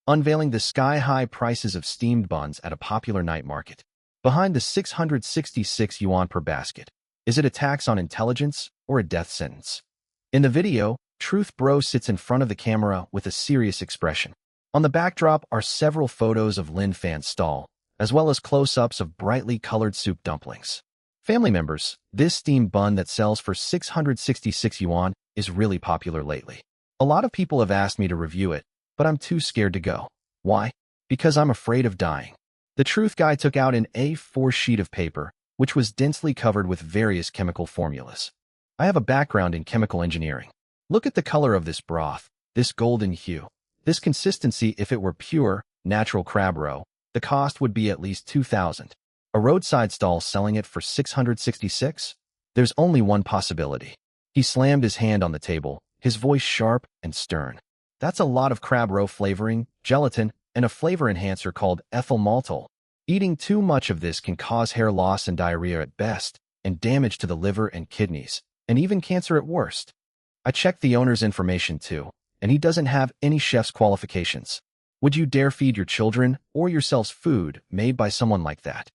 unveiling the sky-high prices of steamed buns at a popular night market. Behind the 666 yuan per basket, is it a tax on intelligence or a death sentence? In the video, Truth Bro sits in front of the camera with a serious expression. On the backdrop are several photos of Lin Fan's stall, as well as close-ups of brightly colored soup dumplings. Family members, this steamed bun that sells for 666 yuan is really popular lately. A lot of people have asked me to review it, but I'm too scared to go. Why? Because I'm afraid of dying. The truth guy took out an A4 sheet of paper, which was densely covered with various chemical formulas. I have a background in chemical engineering. Look at the color of this broth, this golden hue. This consistency, if it were pure, natural crab roe, the cost would be at least 2,000. A roadside stall selling it for 666? There's only one possibility. He slammed his hand on the table, his voice sharp and stern. That's a lot of crab roe flavoring, gelatin, and a flavor enhancer called ethyl maltol. Eating too much of this can cause hair loss and diarrhea at best, and damage to the liver and kidneys, and even cancer at worst. I checked the owner's information too, and he doesn't have any chef's qualifications. Would you dare feed your children or yourselves food made by someone like that?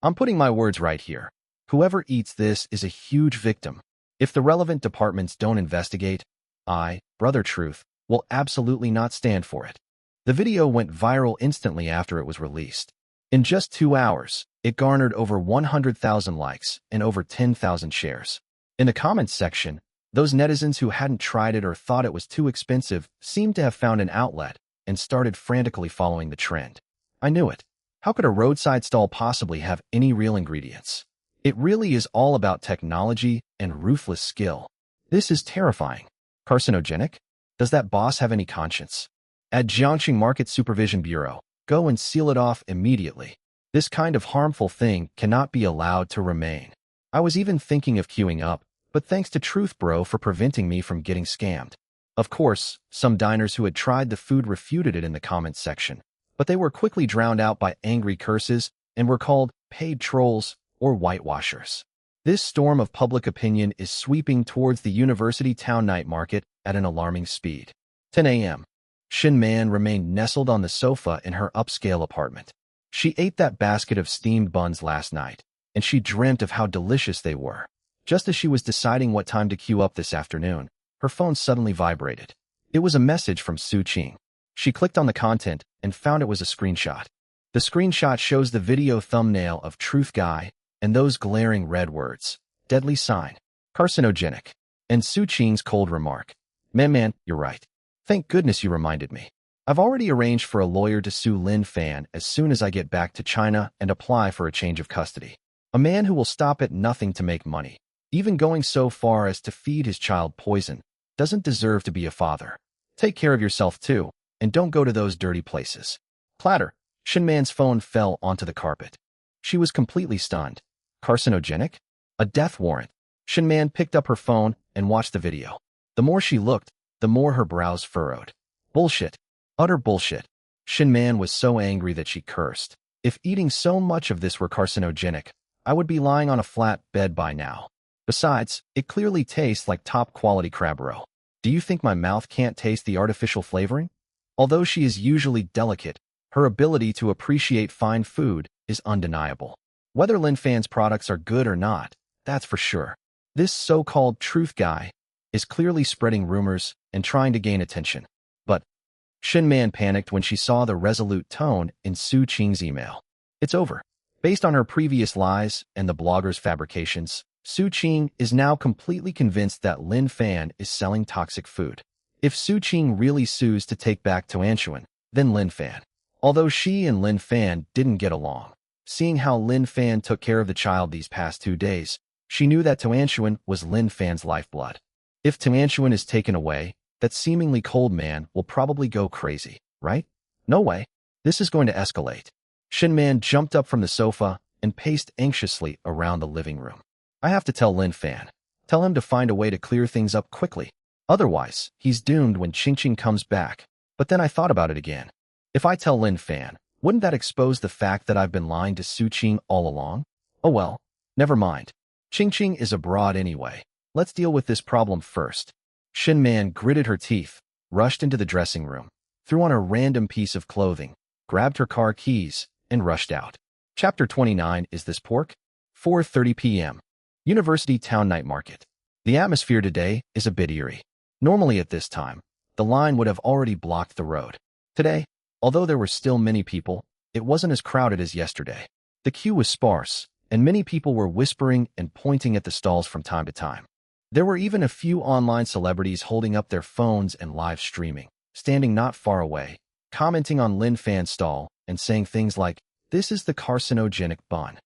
I'm putting my words right here. Whoever eats this is a huge victim. If the relevant departments don't investigate, Brother Truth, will absolutely not stand for it. The video went viral instantly after it was released. In just 2 hours, it garnered over 100,000 likes and over 10,000 shares. In the comments section, those netizens who hadn't tried it or thought it was too expensive seemed to have found an outlet and started frantically following the trend. I knew it. How could a roadside stall possibly have any real ingredients? It really is all about technology and ruthless skill. This is terrifying. Carcinogenic? Does that boss have any conscience? At Jiangxing Market Supervision Bureau, go and seal it off immediately. This kind of harmful thing cannot be allowed to remain. I was even thinking of queuing up, but thanks to Truth Bro for preventing me from getting scammed. Of course, some diners who had tried the food refuted it in the comments section, but they were quickly drowned out by angry curses and were called paid trolls or whitewashers. This storm of public opinion is sweeping towards the University Town Night Market at an alarming speed. 10 a.m. Shin Man remained nestled on the sofa in her upscale apartment. She ate that basket of steamed buns last night, and she dreamt of how delicious they were. Just as she was deciding what time to queue up this afternoon, her phone suddenly vibrated. It was a message from Su Qing. She clicked on the content and found it was a screenshot. The screenshot shows the video thumbnail of Truth Guy and those glaring red words, deadly sign, carcinogenic, and Su Qing's cold remark, Man, you're right. Thank goodness you reminded me. I've already arranged for a lawyer to sue Lin Fan as soon as I get back to China and apply for a change of custody. A man who will stop at nothing to make money, even going so far as to feed his child poison, doesn't deserve to be a father. Take care of yourself too, and don't go to those dirty places. Clatter. Shin Man's phone fell onto the carpet. She was completely stunned. Carcinogenic? A death warrant. Shin Man picked up her phone and watched the video. The more she looked, the more her brows furrowed. Bullshit. Utter bullshit. Shin Man was so angry that she cursed. If eating so much of this were carcinogenic, I would be lying on a flat bed by now. Besides, it clearly tastes like top-quality crab roe. Do you think my mouth can't taste the artificial flavoring? Although she is usually delicate, her ability to appreciate fine food is undeniable. Whether Lin Fan's products are good or not, that's for sure. This so-called truth guy is clearly spreading rumors and trying to gain attention. But Shin Man panicked when she saw the resolute tone in Su Qing's email. It's over. Based on her previous lies and the blogger's fabrications, Su Qing is now completely convinced that Lin Fan is selling toxic food. If Su Qing really sues to take back Tuanshuan, then Lin Fan. Although she and Lin Fan didn't get along, seeing how Lin Fan took care of the child these past 2 days, she knew that Tuanshuan was Lin Fan's lifeblood. If Tuanshuan is taken away, that seemingly cold man will probably go crazy, right? No way. This is going to escalate. Shin Man jumped up from the sofa and paced anxiously around the living room. I have to tell Lin Fan. Tell him to find a way to clear things up quickly. Otherwise, he's doomed when Qing comes back. But then I thought about it again. If I tell Lin Fan, wouldn't that expose the fact that I've been lying to Su Qing all along? Oh well, never mind. Qing is abroad anyway. Let's deal with this problem first. Shin Man gritted her teeth, rushed into the dressing room, threw on a random piece of clothing, grabbed her car keys, and rushed out. Chapter 29 Is This Pork? 4:30 p.m. University Town Night Market. The atmosphere today is a bit eerie. Normally at this time, the line would have already blocked the road. Today, although there were still many people, it wasn't as crowded as yesterday. The queue was sparse, and many people were whispering and pointing at the stalls from time to time. There were even a few online celebrities holding up their phones and live streaming, standing not far away, commenting on Lin Fan's stall and saying things like, "This is the carcinogenic bun."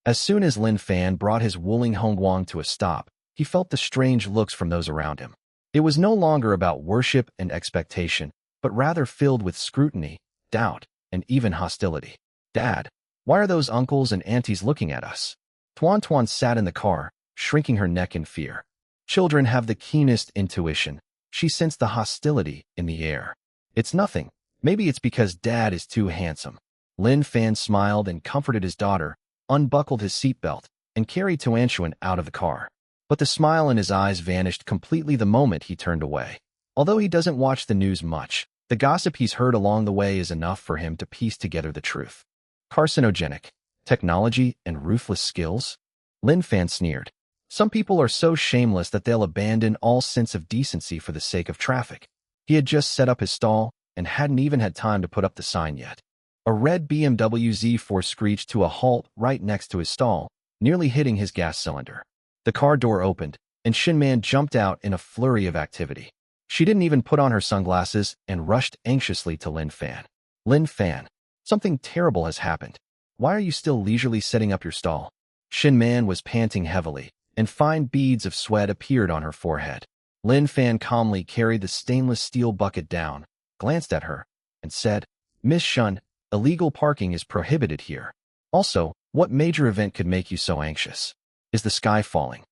As soon as Lin Fan brought his Wuling Hongguang to a stop, he felt the strange looks from those around him. It was no longer about worship and expectation, but rather filled with scrutiny, doubt, and even hostility. "Dad, why are those uncles and aunties looking at us?" Tuan sat in the car, shrinking her neck in fear. Children have the keenest intuition. She sensed the hostility in the air. "It's nothing. Maybe it's because Dad is too handsome." Lin Fan smiled and comforted his daughter, unbuckled his seatbelt, and carried Tuanshuan out of the car. But the smile in his eyes vanished completely the moment he turned away. Although he doesn't watch the news much, the gossip he's heard along the way is enough for him to piece together the truth. Carcinogenic. technology, and ruthless skills? Lin Fan sneered. Some people are so shameless that they'll abandon all sense of decency for the sake of traffic. He had just set up his stall and hadn't even had time to put up the sign yet. A red BMW Z4 screeched to a halt right next to his stall, nearly hitting his gas cylinder. The car door opened, and Shinman jumped out in a flurry of activity. She didn't even put on her sunglasses and rushed anxiously to Lin Fan. Lin Fan, something terrible has happened. Why are you still leisurely setting up your stall? Shinman was panting heavily, and fine beads of sweat appeared on her forehead. Lin Fan calmly carried the stainless steel bucket down, glanced at her, and said, "Miss Shun, illegal parking is prohibited here. Also, what major event could make you so anxious? Is the sky falling?"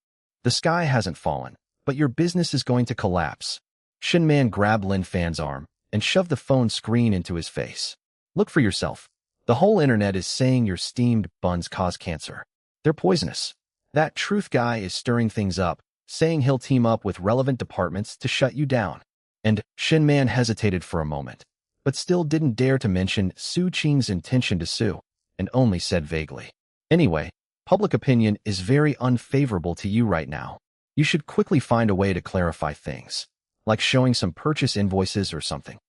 "The sky hasn't fallen, but your business is going to collapse." Shinman grabbed Lin Fan's arm and shoved the phone screen into his face. "Look for yourself. The whole internet is saying your steamed buns cause cancer. They're poisonous. That truth guy is stirring things up, saying he'll team up with relevant departments to shut you down." And Shinman hesitated for a moment, but still didn't dare to mention Su Qing's intention to sue, and only said vaguely, "Anyway, public opinion is very unfavorable to you right now. You should quickly find a way to clarify things, like showing some purchase invoices or something."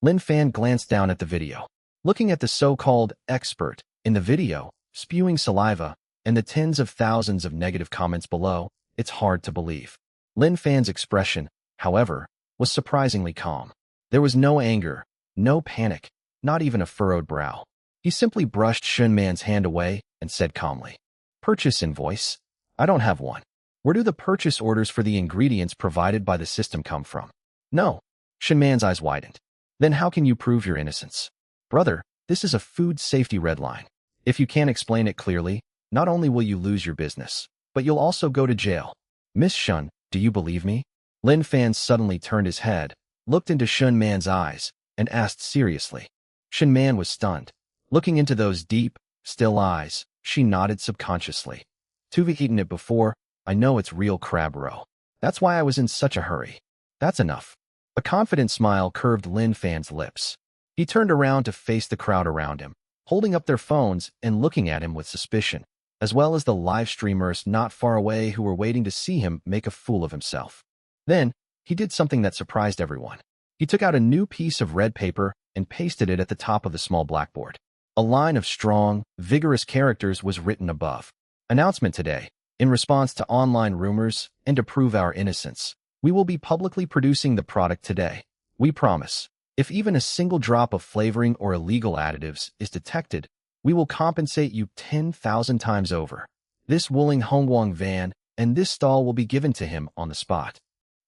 Lin Fan glanced down at the video. Looking at the so-called expert in the video, spewing saliva, and the tens of thousands of negative comments below, it's hard to believe. Lin Fan's expression, however, was surprisingly calm. There was no anger, no panic, not even a furrowed brow. He simply brushed Shunman's hand away and said calmly, "Purchase invoice? I don't have one. Where do the purchase orders for the ingredients provided by the system come from?" "No." Shunman's eyes widened. "Then how can you prove your innocence?" "Brother, this is a food safety red line. If you can't explain it clearly, not only will you lose your business, but you'll also go to jail." "Miss Shun, do you believe me?" Lin Fan suddenly turned his head, looked into Shunman's eyes, and asked seriously. Shunman was stunned. Looking into those deep, still eyes, she nodded subconsciously. "You've eaten it before. I know it's real crab roe. That's why I was in such a hurry." "That's enough." A confident smile curved Lin Fan's lips. He turned around to face the crowd around him, holding up their phones and looking at him with suspicion, as well as the live streamers not far away who were waiting to see him make a fool of himself. Then, he did something that surprised everyone. He took out a new piece of red paper and pasted it at the top of the small blackboard. A line of strong, vigorous characters was written above. "Announcement today. In response to online rumors and to prove our innocence, we will be publicly producing the product today. We promise. If even a single drop of flavoring or illegal additives is detected, we will compensate you 10,000 times over. This Wuling Hongguang van and this stall will be given to him on the spot."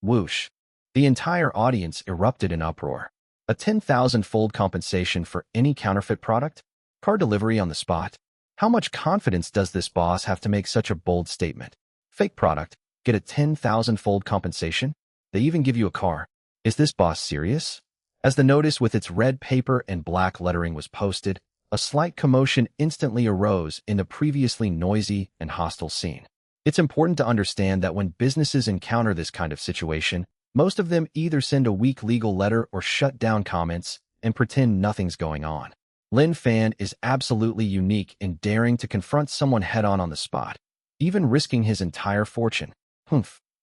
Whoosh. The entire audience erupted in uproar. A 10,000-fold compensation for any counterfeit product? Car delivery on the spot? How much confidence does this boss have to make such a bold statement? Fake product, get a 10,000-fold compensation? They even give you a car. Is this boss serious? As the notice with its red paper and black lettering was posted, a slight commotion instantly arose in the previously noisy and hostile scene. It's important to understand that when businesses encounter this kind of situation, most of them either send a weak legal letter or shut down comments and pretend nothing's going on. Lin Fan is absolutely unique in daring to confront someone head-on on the spot, even risking his entire fortune.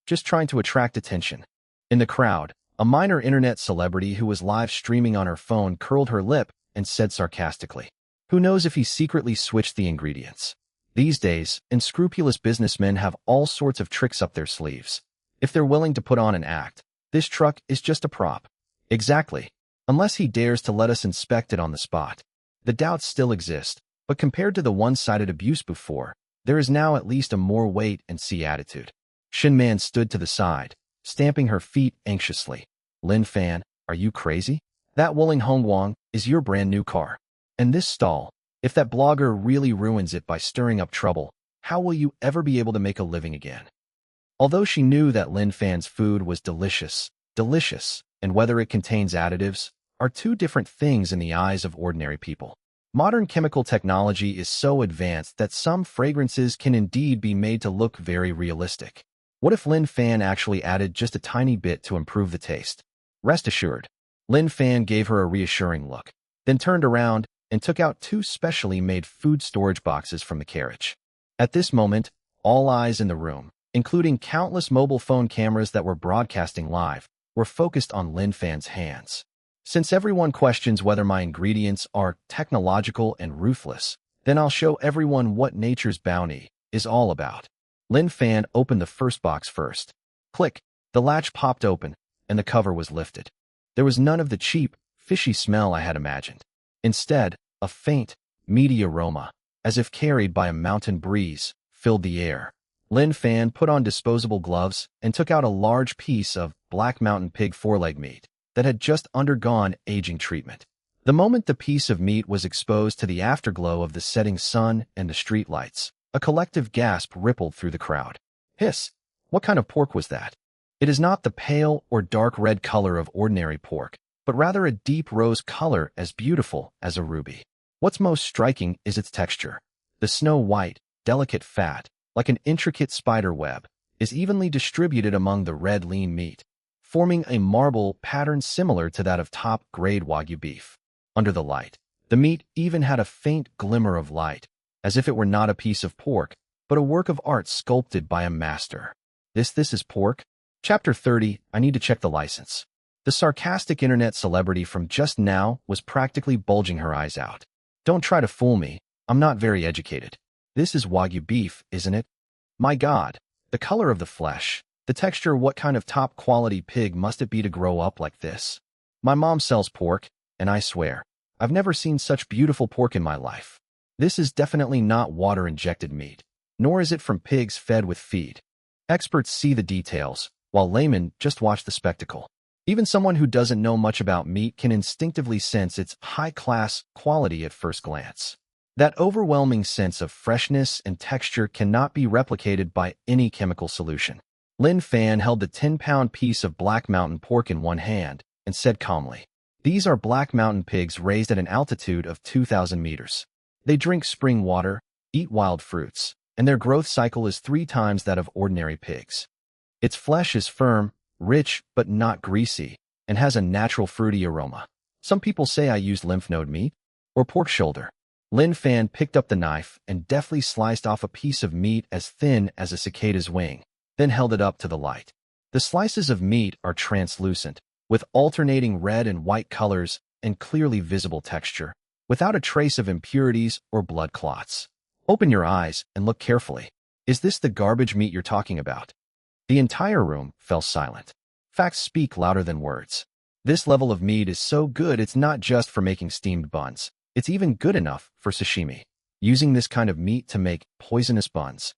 Just trying to attract attention. In the crowd, a minor internet celebrity who was live streaming on her phone curled her lip and said sarcastically, "Who knows if he secretly switched the ingredients?" These days, unscrupulous businessmen have all sorts of tricks up their sleeves. If they're willing to put on an act, this truck is just a prop. Exactly. Unless he dares to let us inspect it on the spot. The doubts still exist, but compared to the one-sided abuse before, there is now at least a more wait-and-see attitude. Shinman stood to the side, stamping her feet anxiously. "Lin Fan, are you crazy? That Wuling Hongguang is your brand new car. And this stall, if that blogger really ruins it by stirring up trouble, how will you ever be able to make a living again?" Although she knew that Lin Fan's food was delicious, and whether it contains additives, are two different things in the eyes of ordinary people. Modern chemical technology is so advanced that some fragrances can indeed be made to look very realistic. What if Lin Fan actually added just a tiny bit to improve the taste? Rest assured. Lin Fan gave her a reassuring look, then turned around and took out two specially made food storage boxes from the carriage. At this moment, all eyes in the room, including countless mobile phone cameras that were broadcasting live, were focused on Lin Fan's hands. Since everyone questions whether my ingredients are technological and ruthless, then I'll show everyone what nature's bounty is all about. Lin Fan opened the first box first. Click, the latch popped open, and the cover was lifted. There was none of the cheap, fishy smell I had imagined. Instead, a faint, meaty aroma, as if carried by a mountain breeze, filled the air. Lin Fan put on disposable gloves and took out a large piece of black mountain pig foreleg meat that had just undergone aging treatment. The moment the piece of meat was exposed to the afterglow of the setting sun and the streetlights, a collective gasp rippled through the crowd. Hiss! What kind of pork was that? It is not the pale or dark red color of ordinary pork, but rather a deep rose color as beautiful as a ruby. What's most striking is its texture. The snow-white, delicate fat, like an intricate spider web, is evenly distributed among the red lean meat, forming a marble pattern similar to that of top-grade Wagyu beef. Under the light, the meat even had a faint glimmer of light, as if it were not a piece of pork, but a work of art sculpted by a master. This is pork? Chapter 30, I need to check the license. The sarcastic internet celebrity from just now was practically bulging her eyes out. Don't try to fool me, I'm not very educated. This is Wagyu beef, isn't it? My God, the color of the flesh, the texture, what kind of top-quality pig must it be to grow up like this? My mom sells pork, and I swear, I've never seen such beautiful pork in my life. This is definitely not water-injected meat, nor is it from pigs fed with feed. Experts see the details, while laymen just watch the spectacle. Even someone who doesn't know much about meat can instinctively sense its high-class quality at first glance. That overwhelming sense of freshness and texture cannot be replicated by any chemical solution. Lin Fan held the 10-pound piece of Black Mountain pork in one hand and said calmly, "These are Black Mountain pigs raised at an altitude of 2,000 meters. They drink spring water, eat wild fruits, and their growth cycle is 3 times that of ordinary pigs. Its flesh is firm, rich but not greasy, and has a natural fruity aroma. Some people say I used lymph node meat or pork shoulder." Lin Fan picked up the knife and deftly sliced off a piece of meat as thin as a cicada's wing, then held it up to the light. The slices of meat are translucent, with alternating red and white colors and clearly visible texture, without a trace of impurities or blood clots. Open your eyes and look carefully. Is this the garbage meat you're talking about? The entire room fell silent. Facts speak louder than words. This level of meat is so good it's not just for making steamed buns. It's even good enough for sashimi. Using this kind of meat to make poisonous buns.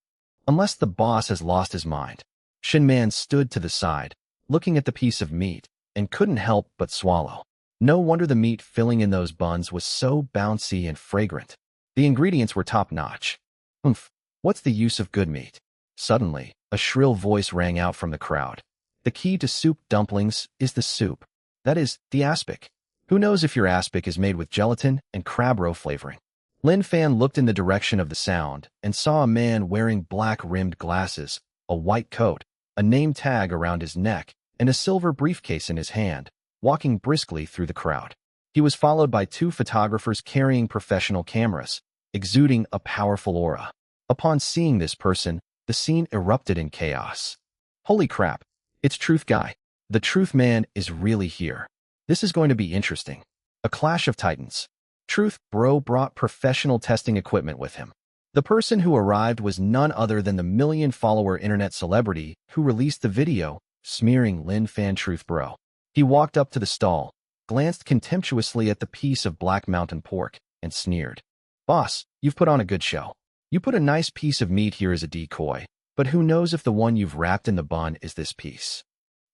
Unless the boss has lost his mind. Shin Man stood to the side, looking at the piece of meat, and couldn't help but swallow. No wonder the meat filling in those buns was so bouncy and fragrant. The ingredients were top-notch. Oomph, what's the use of good meat? Suddenly, a shrill voice rang out from the crowd. The key to soup dumplings is the soup. That is, the aspic. Who knows if your aspic is made with gelatin and crab roe flavoring? Lin Fan looked in the direction of the sound and saw a man wearing black-rimmed glasses, a white coat, a name tag around his neck, and a silver briefcase in his hand, walking briskly through the crowd. He was followed by 2 photographers carrying professional cameras, exuding a powerful aura. Upon seeing this person, the scene erupted in chaos. Holy crap, it's Truth Guy. The Truth Man is really here. This is going to be interesting. A clash of titans. Truth Bro brought professional testing equipment with him. The person who arrived was none other than the million-follower internet celebrity who released the video, smearing Lin Fan Truth Bro. He walked up to the stall, glanced contemptuously at the piece of Black Mountain pork, and sneered. "Boss, you've put on a good show. You put a nice piece of meat here as a decoy, but who knows if the one you've wrapped in the bun is this piece."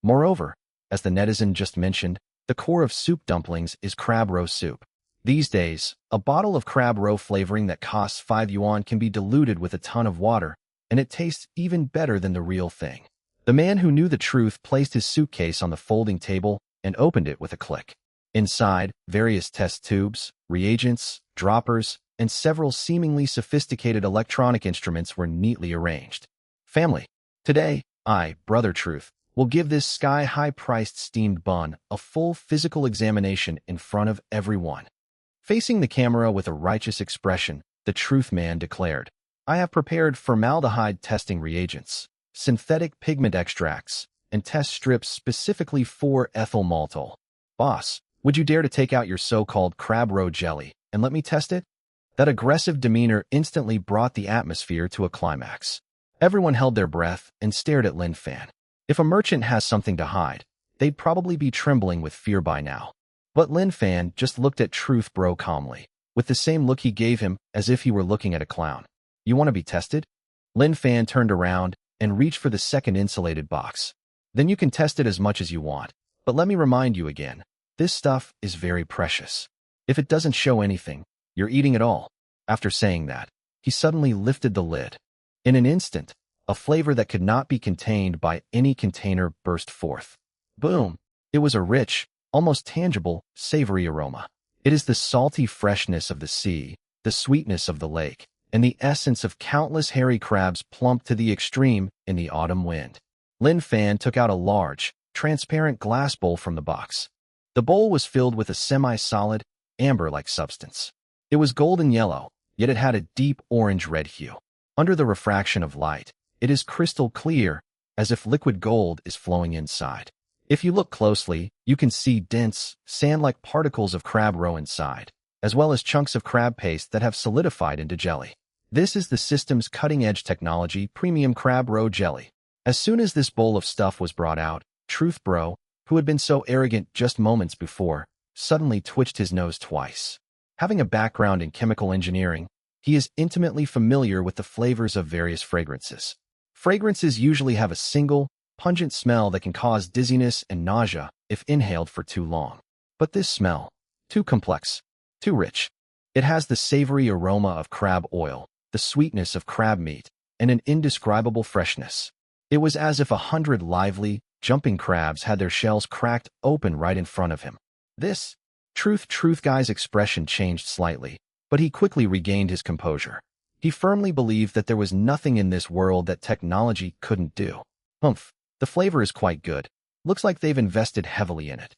Moreover, as the netizen just mentioned, the core of soup dumplings is crab roe soup. These days, a bottle of crab roe flavoring that costs 5 yuan can be diluted with a ton of water, and it tastes even better than the real thing. The man who knew the truth placed his suitcase on the folding table and opened it with a click. Inside, various test tubes, reagents, droppers, and several seemingly sophisticated electronic instruments were neatly arranged. Family, today, I, Brother Truth, will give this sky-high-priced steamed bun a full physical examination in front of everyone. Facing the camera with a righteous expression, the truth man declared, "I have prepared formaldehyde testing reagents, synthetic pigment extracts, and test strips specifically for ethyl maltol. Boss, would you dare to take out your so-called crab roe jelly and let me test it?" That aggressive demeanor instantly brought the atmosphere to a climax. Everyone held their breath and stared at Lin Fan. If a merchant has something to hide, they'd probably be trembling with fear by now. But Lin Fan just looked at Truth Bro calmly, with the same look he gave him as if he were looking at a clown. "You want to be tested?" Lin Fan turned around and reached for the second insulated box. "Then you can test it as much as you want, but let me remind you again, this stuff is very precious. If it doesn't show anything, you're eating it all." After saying that, he suddenly lifted the lid. In an instant, a flavor that could not be contained by any container burst forth. Boom! It was a rich, almost tangible, savory aroma. It is the salty freshness of the sea, the sweetness of the lake, and the essence of countless hairy crabs plumped to the extreme in the autumn wind. Lin Fan took out a large, transparent glass bowl from the box. The bowl was filled with a semi-solid, amber-like substance. It was golden yellow, yet it had a deep orange-red hue. Under the refraction of light, it is crystal clear, as if liquid gold is flowing inside. If you look closely, you can see dense, sand-like particles of crab roe inside, as well as chunks of crab paste that have solidified into jelly. This is the system's cutting-edge technology, premium crab roe jelly. As soon as this bowl of stuff was brought out, Truth Bro, who had been so arrogant just moments before, suddenly twitched his nose twice. Having a background in chemical engineering, he is intimately familiar with the flavors of various fragrances. Fragrances usually have a single, pungent smell that can cause dizziness and nausea if inhaled for too long. But this smell, too complex, too rich. It has the savory aroma of crab oil, the sweetness of crab meat, and an indescribable freshness. It was as if 100 lively, jumping crabs had their shells cracked open right in front of him. This Truth guy's expression changed slightly, but he quickly regained his composure. He firmly believed that there was nothing in this world that technology couldn't do. Humph, the flavor is quite good. Looks like they've invested heavily in it.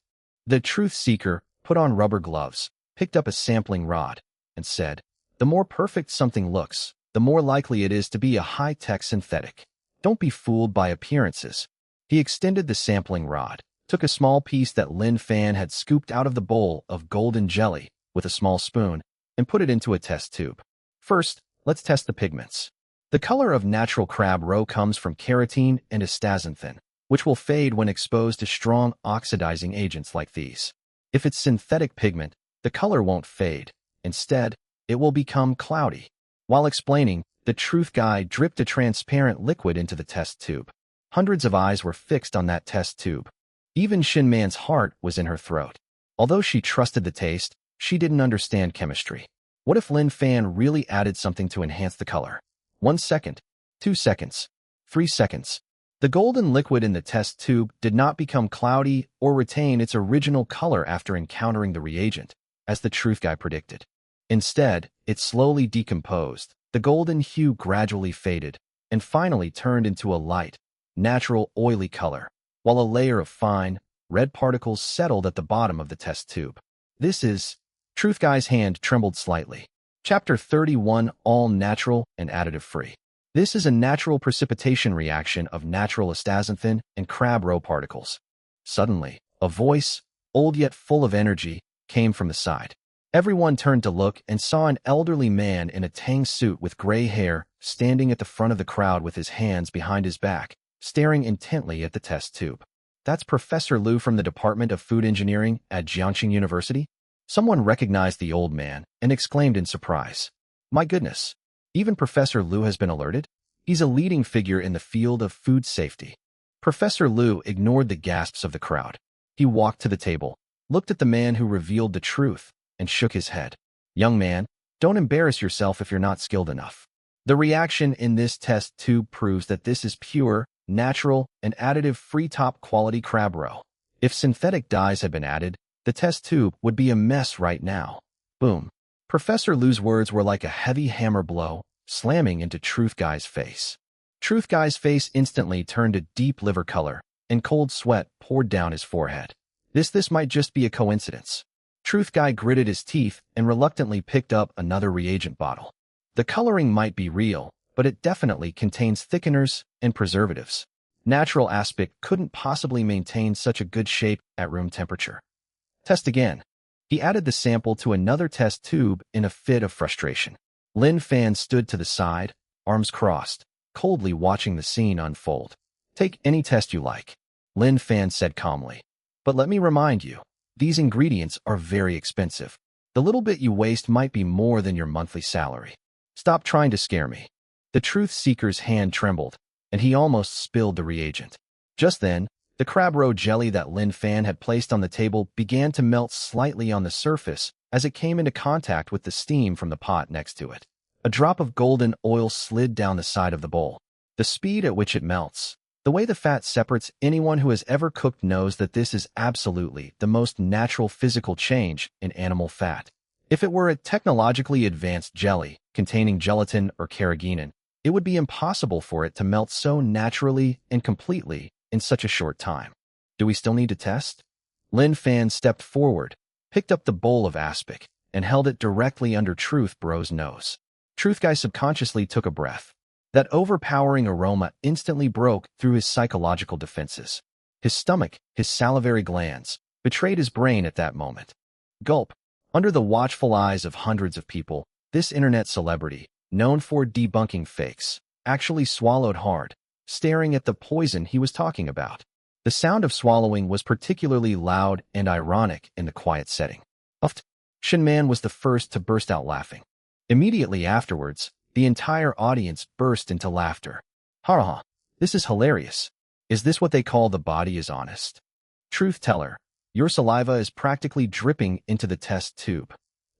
The truth seeker put on rubber gloves, picked up a sampling rod, and said, "The more perfect something looks, the more likely it is to be a high-tech synthetic. Don't be fooled by appearances." He extended the sampling rod, took a small piece that Lin Fan had scooped out of the bowl of golden jelly with a small spoon, and put it into a test tube. "First, let's test the pigments. The color of natural crab roe comes from keratin and astaxanthin, which will fade when exposed to strong oxidizing agents like these. If it's synthetic pigment, the color won't fade. Instead, it will become cloudy." While explaining, the truth guy dripped a transparent liquid into the test tube. Hundreds of eyes were fixed on that test tube. Even Shin Man's heart was in her throat. Although she trusted the taste, she didn't understand chemistry. What if Lin Fan really added something to enhance the color? 1 second, 2 seconds, 3 seconds. The golden liquid in the test tube did not become cloudy or retain its original color after encountering the reagent, as the truth guy predicted. Instead, it slowly decomposed, the golden hue gradually faded, and finally turned into a light, natural oily color, while a layer of fine, red particles settled at the bottom of the test tube. This is... Truth Guy's hand trembled slightly. Chapter 31, All Natural and Additive-Free. This is a natural precipitation reaction of natural astaxanthin and crab roe particles. Suddenly, a voice, old yet full of energy, came from the side. Everyone turned to look and saw an elderly man in a tang suit with gray hair standing at the front of the crowd with his hands behind his back, staring intently at the test tube. "That's Professor Liu from the Department of Food Engineering at Jiangxing University?" Someone recognized the old man and exclaimed in surprise. "My goodness, even Professor Liu has been alerted? He's a leading figure in the field of food safety." Professor Liu ignored the gasps of the crowd. He walked to the table, looked at the man who revealed the truth, and shook his head. "Young man, don't embarrass yourself if you're not skilled enough. The reaction in this test tube proves that this is pure, natural, and additive-free top-quality crab roe. If synthetic dyes had been added, the test tube would be a mess right now." Boom. Professor Liu's words were like a heavy hammer blow, slamming into Truth Guy's face. Truth Guy's face instantly turned a deep liver color, and cold sweat poured down his forehead. This might just be a coincidence. Truth Guy gritted his teeth and reluctantly picked up another reagent bottle. The coloring might be real, but it definitely contains thickeners and preservatives. Natural Aspic couldn't possibly maintain such a good shape at room temperature. Test again. He added the sample to another test tube in a fit of frustration. Lin Fan stood to the side, arms crossed, coldly watching the scene unfold. Take any test you like, Lin Fan said calmly. But let me remind you, these ingredients are very expensive. The little bit you waste might be more than your monthly salary. Stop trying to scare me. The truth seeker's hand trembled, and he almost spilled the reagent. Just then, the crab roe jelly that Lin Fan had placed on the table began to melt slightly on the surface as it came into contact with the steam from the pot next to it. A drop of golden oil slid down the side of the bowl. The speed at which it melts, the way the fat separates, anyone who has ever cooked knows that this is absolutely the most natural physical change in animal fat. If it were a technologically advanced jelly containing gelatin or carrageenan, it would be impossible for it to melt so naturally and completely in such a short time. Do we still need to test? Lin Fan stepped forward, picked up the bowl of aspic, and held it directly under Truth Bro's nose. Truth Guy subconsciously took a breath. That overpowering aroma instantly broke through his psychological defenses. His stomach, his salivary glands, betrayed his brain at that moment. Gulp. Under the watchful eyes of hundreds of people, this internet celebrity, known for debunking fakes, actually swallowed hard, staring at the poison he was talking about. The sound of swallowing was particularly loud and ironic in the quiet setting. Uft. Shin Man was the first to burst out laughing. Immediately afterwards, the entire audience burst into laughter. Ha ha, this is hilarious. Is this what they call the body is honest? Truth teller, your saliva is practically dripping into the test tube.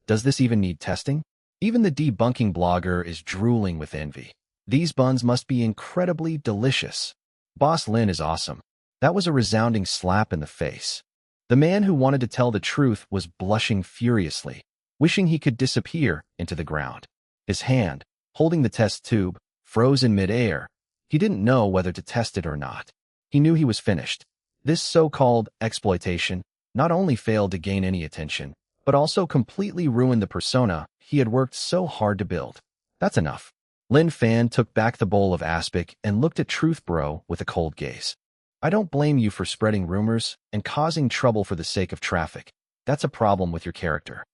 Does this even need testing? Even the debunking blogger is drooling with envy. These buns must be incredibly delicious. Boss Lin is awesome. That was a resounding slap in the face. The man who wanted to tell the truth was blushing furiously, wishing he could disappear into the ground. His hand, holding the test tube, froze in midair. He didn't know whether to test it or not. He knew he was finished. This so-called exploitation not only failed to gain any attention, but also completely ruined the persona he had worked so hard to build. That's enough. Lin Fan took back the bowl of aspic and looked at Truth Bro with a cold gaze. I don't blame you for spreading rumors and causing trouble for the sake of traffic. That's a problem with your character.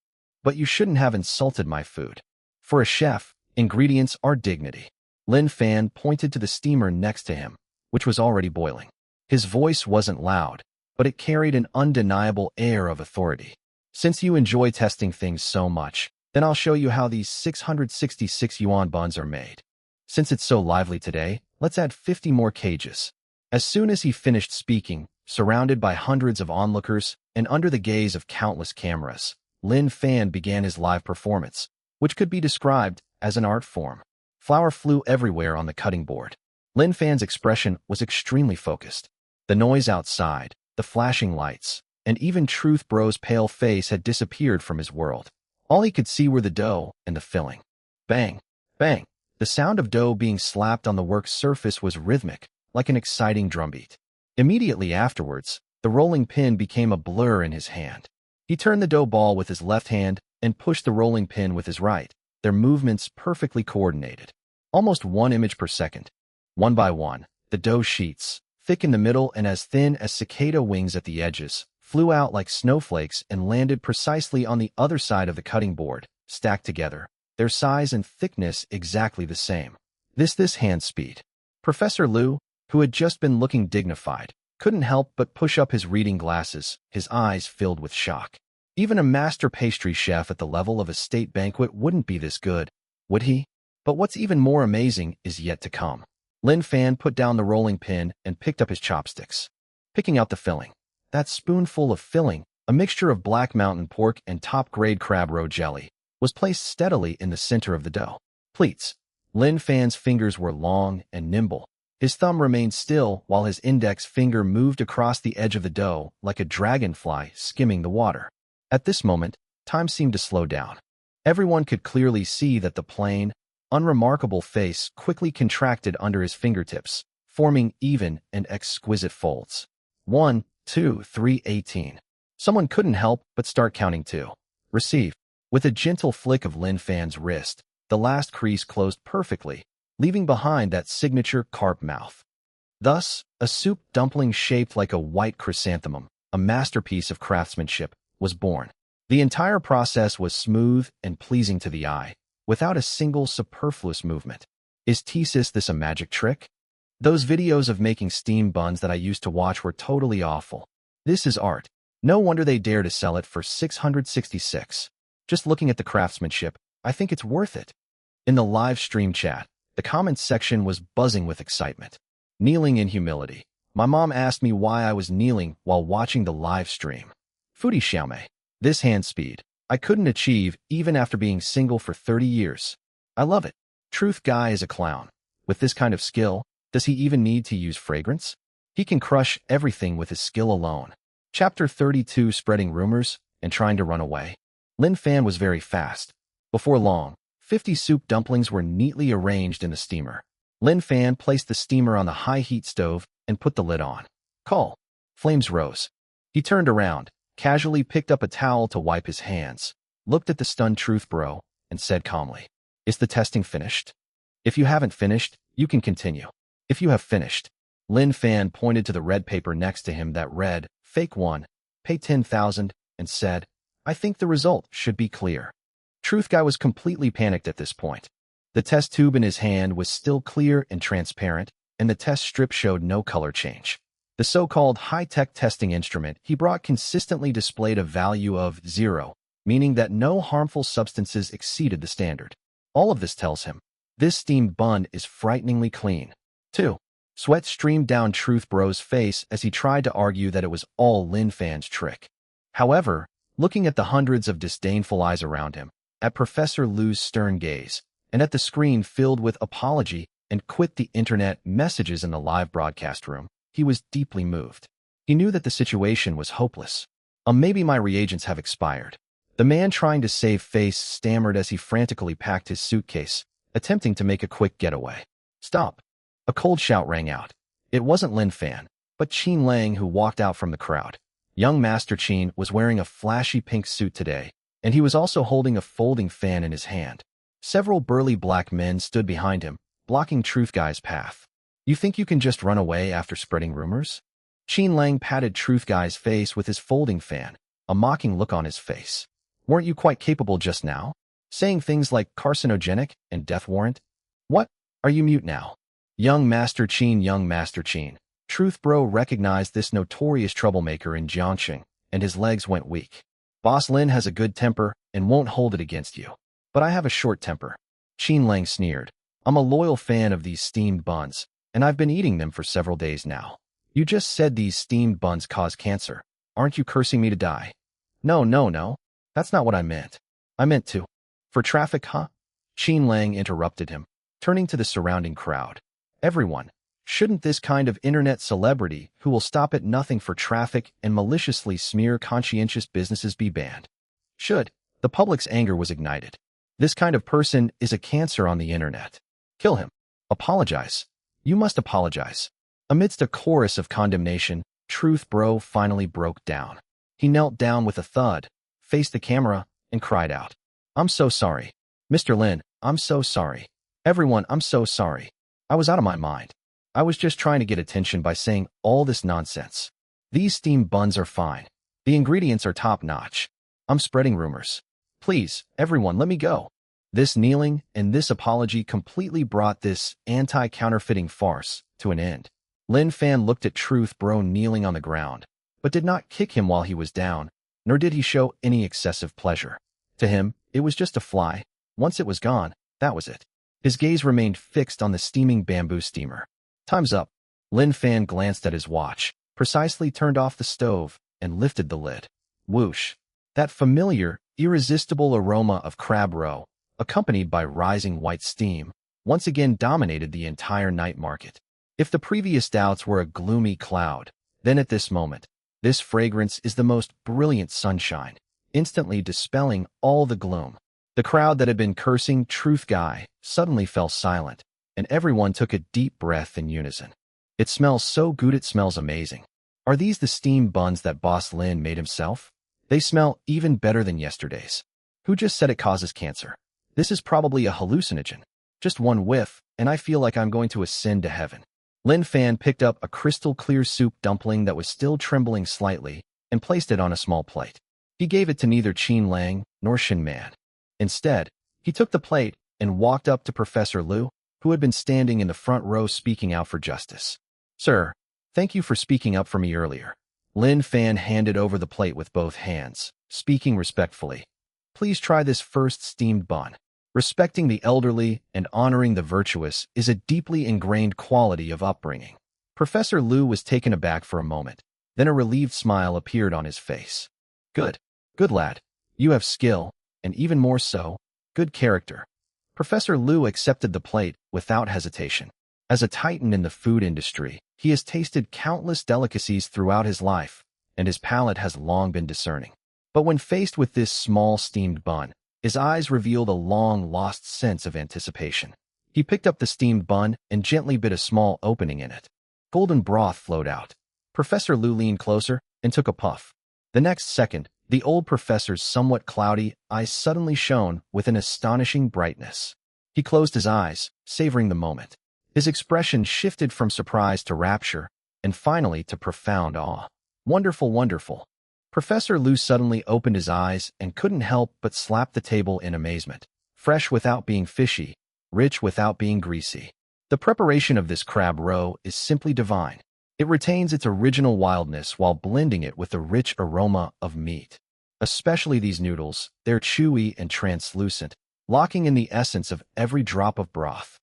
But you shouldn't have insulted my food. For a chef, ingredients are dignity. Lin Fan pointed to the steamer next to him, which was already boiling. His voice wasn't loud, but it carried an undeniable air of authority. Since you enjoy testing things so much, then I'll show you how these 666 yuan buns are made. Since it's so lively today, let's add 50 more cages. As soon as he finished speaking, surrounded by hundreds of onlookers and under the gaze of countless cameras, Lin Fan began his live performance, which could be described as an art form. Flour flew everywhere on the cutting board. Lin Fan's expression was extremely focused. The noise outside, the flashing lights, and even Truth Bro's pale face had disappeared from his world. All he could see were the dough and the filling. Bang, bang. The sound of dough being slapped on the work's surface was rhythmic, like an exciting drumbeat. Immediately afterwards, the rolling pin became a blur in his hand. He turned the dough ball with his left hand and pushed the rolling pin with his right, their movements perfectly coordinated. Almost one image per second. One by one, the dough sheets, thick in the middle and as thin as cicada wings at the edges, flew out like snowflakes and landed precisely on the other side of the cutting board, stacked together, their size and thickness exactly the same. This hand speed. Professor Liu, who had just been looking dignified, couldn't help but push up his reading glasses, his eyes filled with shock. Even a master pastry chef at the level of a state banquet wouldn't be this good, would he? But what's even more amazing is yet to come. Lin Fan put down the rolling pin and picked up his chopsticks, picking out the filling. That spoonful of filling, a mixture of Black Mountain pork and top-grade crab roe jelly, was placed steadily in the center of the dough. Pleats. Lin Fan's fingers were long and nimble. His thumb remained still while his index finger moved across the edge of the dough like a dragonfly skimming the water. At this moment, time seemed to slow down. Everyone could clearly see that the plain, unremarkable face quickly contracted under his fingertips, forming even and exquisite folds. 1, 2, 3, 18. Someone couldn't help but start counting too. Receive. With a gentle flick of Lin Fan's wrist, the last crease closed perfectly, leaving behind that signature carp mouth. Thus, a soup dumpling shaped like a white chrysanthemum, a masterpiece of craftsmanship, was born. The entire process was smooth and pleasing to the eye, without a single superfluous movement. Is this a magic trick? Those videos of making steamed buns that I used to watch were totally awful. This is art. No wonder they dare to sell it for $666. Just looking at the craftsmanship, I think it's worth it. In the live stream chat, the comments section was buzzing with excitement. Kneeling in humility. My mom asked me why I was kneeling while watching the live stream. Foodie Xiaomei. This hand speed, I couldn't achieve even after being single for 30 years. I love it. Truth guy is a clown. With this kind of skill, does he even need to use fragrance? He can crush everything with his skill alone. Chapter 32 Spreading Rumors and Trying to Run Away. Lin Fan was very fast. Before long, 50 soup dumplings were neatly arranged in the steamer. Lin Fan placed the steamer on the high-heat stove and put the lid on. Call. Flames rose. He turned around, casually picked up a towel to wipe his hands, looked at the stunned Truth Bro, and said calmly, "Is the testing finished? If you haven't finished, you can continue. If you have finished." Lin Fan pointed to the red paper next to him that read, Fake 1, pay 10,000, and said, "I think the result should be clear." Truth Guy was completely panicked at this point. The test tube in his hand was still clear and transparent, and the test strip showed no color change. The so-called high-tech testing instrument he brought consistently displayed a value of 0, meaning that no harmful substances exceeded the standard. All of this tells him, this steamed bun is frighteningly clean. 2. Sweat streamed down Truth Bro's face as he tried to argue that it was all Lin Fan's trick. However, looking at the hundreds of disdainful eyes around him, at Professor Lu's stern gaze, and at the screen filled with apology and quit the internet messages in the live broadcast room, he was deeply moved. He knew that the situation was hopeless. Maybe my reagents have expired. The man trying to save face stammered as he frantically packed his suitcase, attempting to make a quick getaway. Stop. A cold shout rang out. It wasn't Lin Fan, but Qin Lang who walked out from the crowd. Young Master Qin was wearing a flashy pink suit today, and he was also holding a folding fan in his hand. Several burly black men stood behind him, blocking Truth Guy's path. You think you can just run away after spreading rumors? Qin Lang patted Truth Guy's face with his folding fan, a mocking look on his face. Weren't you quite capable just now? Saying things like carcinogenic and death warrant? What? Are you mute now? Young Master Qin. Truth Bro recognized this notorious troublemaker in Jiangxing, and his legs went weak. Boss Lin has a good temper and won't hold it against you. But I have a short temper. Qin Lang sneered. I'm a loyal fan of these steamed buns, and I've been eating them for several days now. You just said these steamed buns cause cancer. Aren't you cursing me to die? No. That's not what I meant. I meant to. For traffic, huh? Qin Lang interrupted him, turning to the surrounding crowd. Everyone, shouldn't this kind of internet celebrity who will stop at nothing for traffic and maliciously smear conscientious businesses be banned? Should. The public's anger was ignited. This kind of person is a cancer on the internet. Kill him. Apologize. You must apologize. Amidst a chorus of condemnation, Truth Bro finally broke down. He knelt down with a thud, faced the camera, and cried out, I'm so sorry. Mr. Lin, I'm so sorry. Everyone, I'm so sorry. I was out of my mind. I was just trying to get attention by saying all this nonsense. These steamed buns are fine. The ingredients are top-notch. I'm spreading rumors. Please, everyone, let me go. This kneeling and this apology completely brought this anti-counterfeiting farce to an end. Lin Fan looked at Truth Bro kneeling on the ground, but did not kick him while he was down, nor did he show any excessive pleasure. To him, it was just a fly. Once it was gone, that was it. His gaze remained fixed on the steaming bamboo steamer. Time's up. Lin Fan glanced at his watch, precisely turned off the stove, and lifted the lid. Whoosh. That familiar, irresistible aroma of crab roe, accompanied by rising white steam, once again dominated the entire night market. If the previous doubts were a gloomy cloud, then at this moment, this fragrance is the most brilliant sunshine, instantly dispelling all the gloom. The crowd that had been cursing Truth Guy suddenly fell silent, and everyone took a deep breath in unison. It smells so good, it smells amazing. Are these the steamed buns that Boss Lin made himself? They smell even better than yesterday's. Who just said it causes cancer? This is probably a hallucinogen. Just one whiff, and I feel like I'm going to ascend to heaven. Lin Fan picked up a crystal-clear soup dumpling that was still trembling slightly and placed it on a small plate. He gave it to neither Qin Lang nor Shin Man. Instead, he took the plate and walked up to Professor Lu, who had been standing in the front row speaking out for justice. Sir, thank you for speaking up for me earlier. Lin Fan handed over the plate with both hands, speaking respectfully. Please try this first steamed bun. Respecting the elderly and honoring the virtuous is a deeply ingrained quality of upbringing. Professor Lu was taken aback for a moment. Then a relieved smile appeared on his face. Good. Good lad. You have skill, and even more so, good character. Professor Lu accepted the plate without hesitation. As a titan in the food industry, he has tasted countless delicacies throughout his life, and his palate has long been discerning. But when faced with this small steamed bun, his eyes revealed a long-lost sense of anticipation. He picked up the steamed bun and gently bit a small opening in it. Golden broth flowed out. Professor Lu leaned closer and took a puff. The next second, the old professor's somewhat cloudy eyes suddenly shone with an astonishing brightness. He closed his eyes, savoring the moment. His expression shifted from surprise to rapture, and finally to profound awe. Wonderful, wonderful. Professor Lu suddenly opened his eyes and couldn't help but slap the table in amazement. Fresh without being fishy, rich without being greasy. The preparation of this crab roe is simply divine. It retains its original wildness while blending it with the rich aroma of meat. Especially these noodles, they're chewy and translucent, locking in the essence of every drop of broth.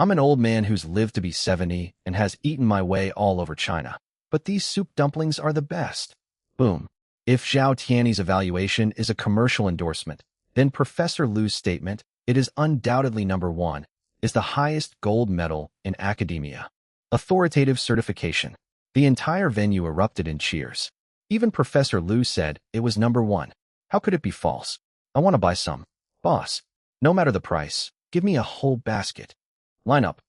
I'm an old man who's lived to be 70 and has eaten my way all over China, but these soup dumplings are the best. Boom. If Zhao Tiany's evaluation is a commercial endorsement, then Professor Lu's statement, it is undoubtedly number one, is the highest gold medal in academia. Authoritative certification. The entire venue erupted in cheers. Even Professor Lu said it was number one. How could it be false? I want to buy some. Boss, no matter the price, give me a whole basket. Line up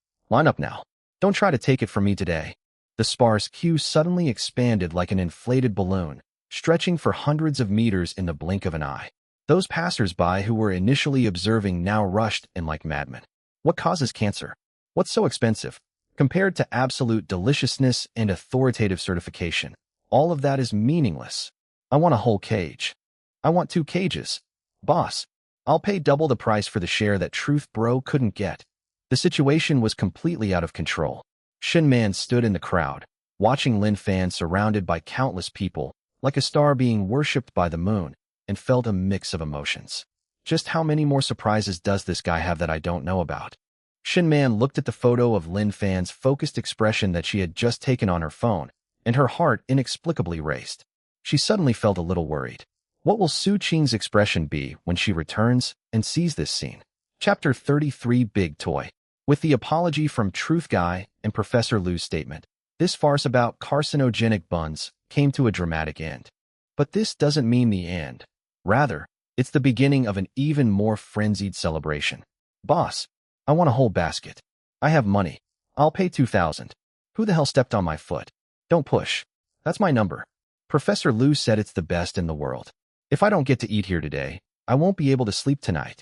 now. Don't try to take it from me today. The sparse queue suddenly expanded like an inflated balloon, stretching for hundreds of meters in the blink of an eye. Those passers-by who were initially observing now rushed in like madmen. What causes cancer? What's so expensive? Compared to absolute deliciousness and authoritative certification, all of that is meaningless. I want a whole cage. I want 2 cages. Boss, I'll pay double the price for the share that Truth Bro couldn't get. The situation was completely out of control. Shin Man stood in the crowd, watching Lin Fan surrounded by countless people, like a star being worshipped by the moon, and felt a mix of emotions. Just how many more surprises does this guy have that I don't know about? Shin Man looked at the photo of Lin Fan's focused expression that she had just taken on her phone, and her heart inexplicably raced. She suddenly felt a little worried. What will Su Qing's expression be when she returns and sees this scene? Chapter 33 Big Toy. With the apology from Truth Guy and Professor Lu's statement, this farce about carcinogenic buns came to a dramatic end. But this doesn't mean the end. Rather, it's the beginning of an even more frenzied celebration. Boss, I want a whole basket. I have money. I'll pay 2,000. Who the hell stepped on my foot? Don't push. That's my number. Professor Lu said it's the best in the world. If I don't get to eat here today, I won't be able to sleep tonight.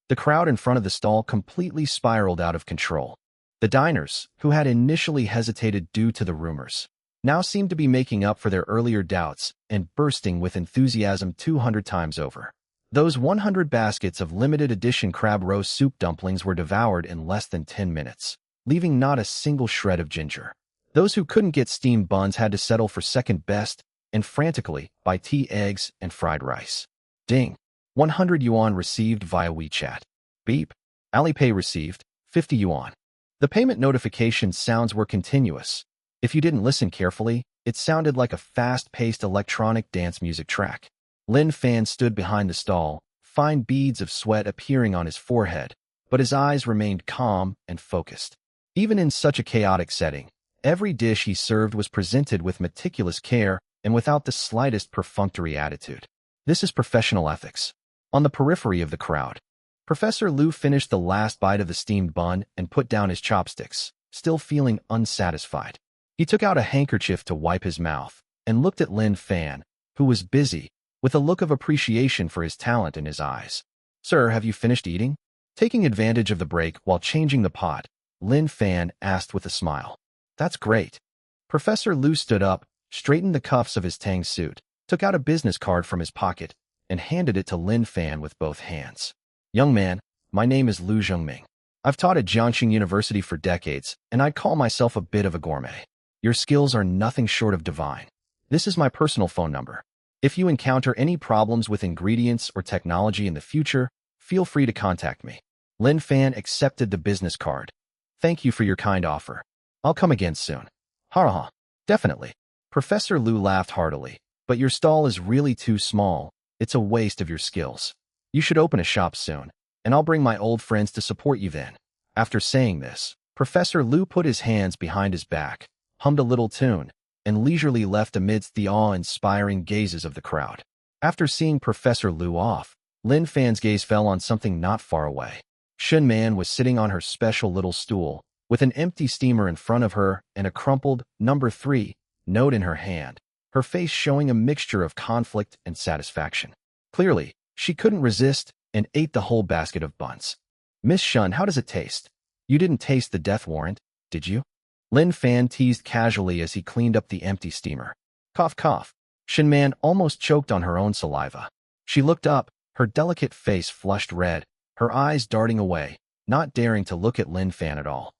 The crowd in front of the stall completely spiraled out of control. The diners, who had initially hesitated due to the rumors, now seemed to be making up for their earlier doubts and bursting with enthusiasm 200 times over. Those 100 baskets of limited edition crab roast soup dumplings were devoured in less than 10 minutes, leaving not a single shred of ginger. Those who couldn't get steamed buns had to settle for second best and frantically buy tea, eggs, and fried rice. Ding. 100 yuan received via WeChat. Beep. Alipay received 50 yuan. The payment notification sounds were continuous. If you didn't listen carefully, it sounded like a fast-paced electronic dance music track. Lin Fan stood behind the stall, fine beads of sweat appearing on his forehead, but his eyes remained calm and focused. Even in such a chaotic setting, every dish he served was presented with meticulous care and without the slightest perfunctory attitude. This is professional ethics. On the periphery of the crowd, Professor Lu finished the last bite of the steamed bun and put down his chopsticks, still feeling unsatisfied. He took out a handkerchief to wipe his mouth and looked at Lin Fan, who was busy, with a look of appreciation for his talent in his eyes. "Sir, have you finished eating?" Taking advantage of the break while changing the pot, Lin Fan asked with a smile. "That's great." Professor Lu stood up, straightened the cuffs of his Tang suit, took out a business card from his pocket, and handed it to Lin Fan with both hands. "Young man, my name is Lu Zhongming. I've taught at Jiangxing University for decades, and I'd call myself a bit of a gourmet. Your skills are nothing short of divine. This is my personal phone number. If you encounter any problems with ingredients or technology in the future, feel free to contact me." Lin Fan accepted the business card. "Thank you for your kind offer. I'll come again soon." "Ha. Definitely." Professor Lu laughed heartily. "But your stall is really too small. It's a waste of your skills. You should open a shop soon, and I'll bring my old friends to support you then." After saying this, Professor Lu put his hands behind his back, hummed a little tune, and leisurely left amidst the awe-inspiring gazes of the crowd. After seeing Professor Lu off, Lin Fan's gaze fell on something not far away. Shun Man was sitting on her special little stool, with an empty steamer in front of her and a crumpled "No. 3" note in her hand, her face showing a mixture of conflict and satisfaction. Clearly, she couldn't resist and ate the whole basket of buns. "Miss Shun, how does it taste? You didn't taste the death warrant, did you?" Lin Fan teased casually as he cleaned up the empty steamer. Cough, cough. Shun Man almost choked on her own saliva. She looked up, her delicate face flushed red, her eyes darting away, not daring to look at Lin Fan at all.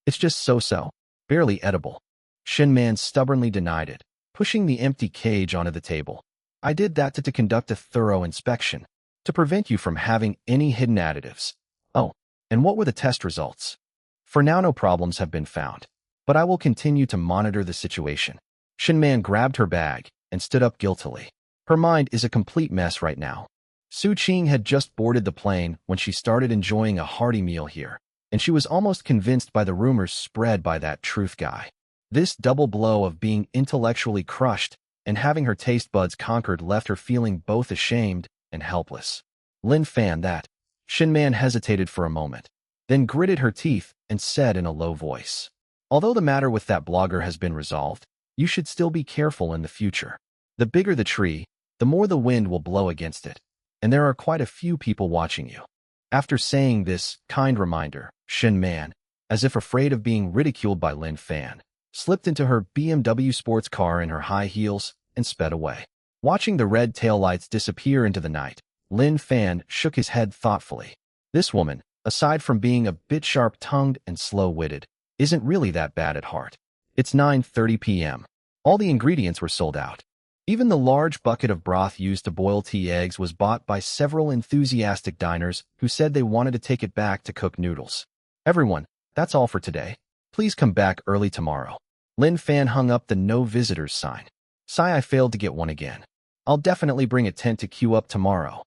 It's just so-so. Barely edible." Shun Man stubbornly denied it, pushing the empty cage onto the table. "I did that to conduct a thorough inspection, to prevent you from having any hidden additives." "Oh, and what were the test results?" "For now, no problems have been found, but I will continue to monitor the situation." Shun Man grabbed her bag and stood up guiltily. Her mind is a complete mess right now. Su Qing had just boarded the plane when she started enjoying a hearty meal here, and she was almost convinced by the rumors spread by that truth guy. This double blow of being intellectually crushed and having her taste buds conquered left her feeling both ashamed and helpless. Lin Fan, that. Shun Man hesitated for a moment, then gritted her teeth and said in a low voice, "Although the matter with that blogger has been resolved, you should still be careful in the future. The bigger the tree, the more the wind will blow against it, and there are quite a few people watching you." After saying this kind reminder, Shun Man, as if afraid of being ridiculed by Lin Fan, slipped into her BMW sports car in her high heels and sped away. Watching the red taillights disappear into the night, Lin Fan shook his head thoughtfully. This woman, aside from being a bit sharp-tongued and slow-witted, isn't really that bad at heart. It's 9:30 p.m. All the ingredients were sold out. Even the large bucket of broth used to boil tea eggs was bought by several enthusiastic diners who said they wanted to take it back to cook noodles. "Everyone, that's all for today. Please come back early tomorrow." Lin Fan hung up the "No Visitors" sign. "Sigh, I failed to get one again. I'll definitely bring a tent to queue up tomorrow."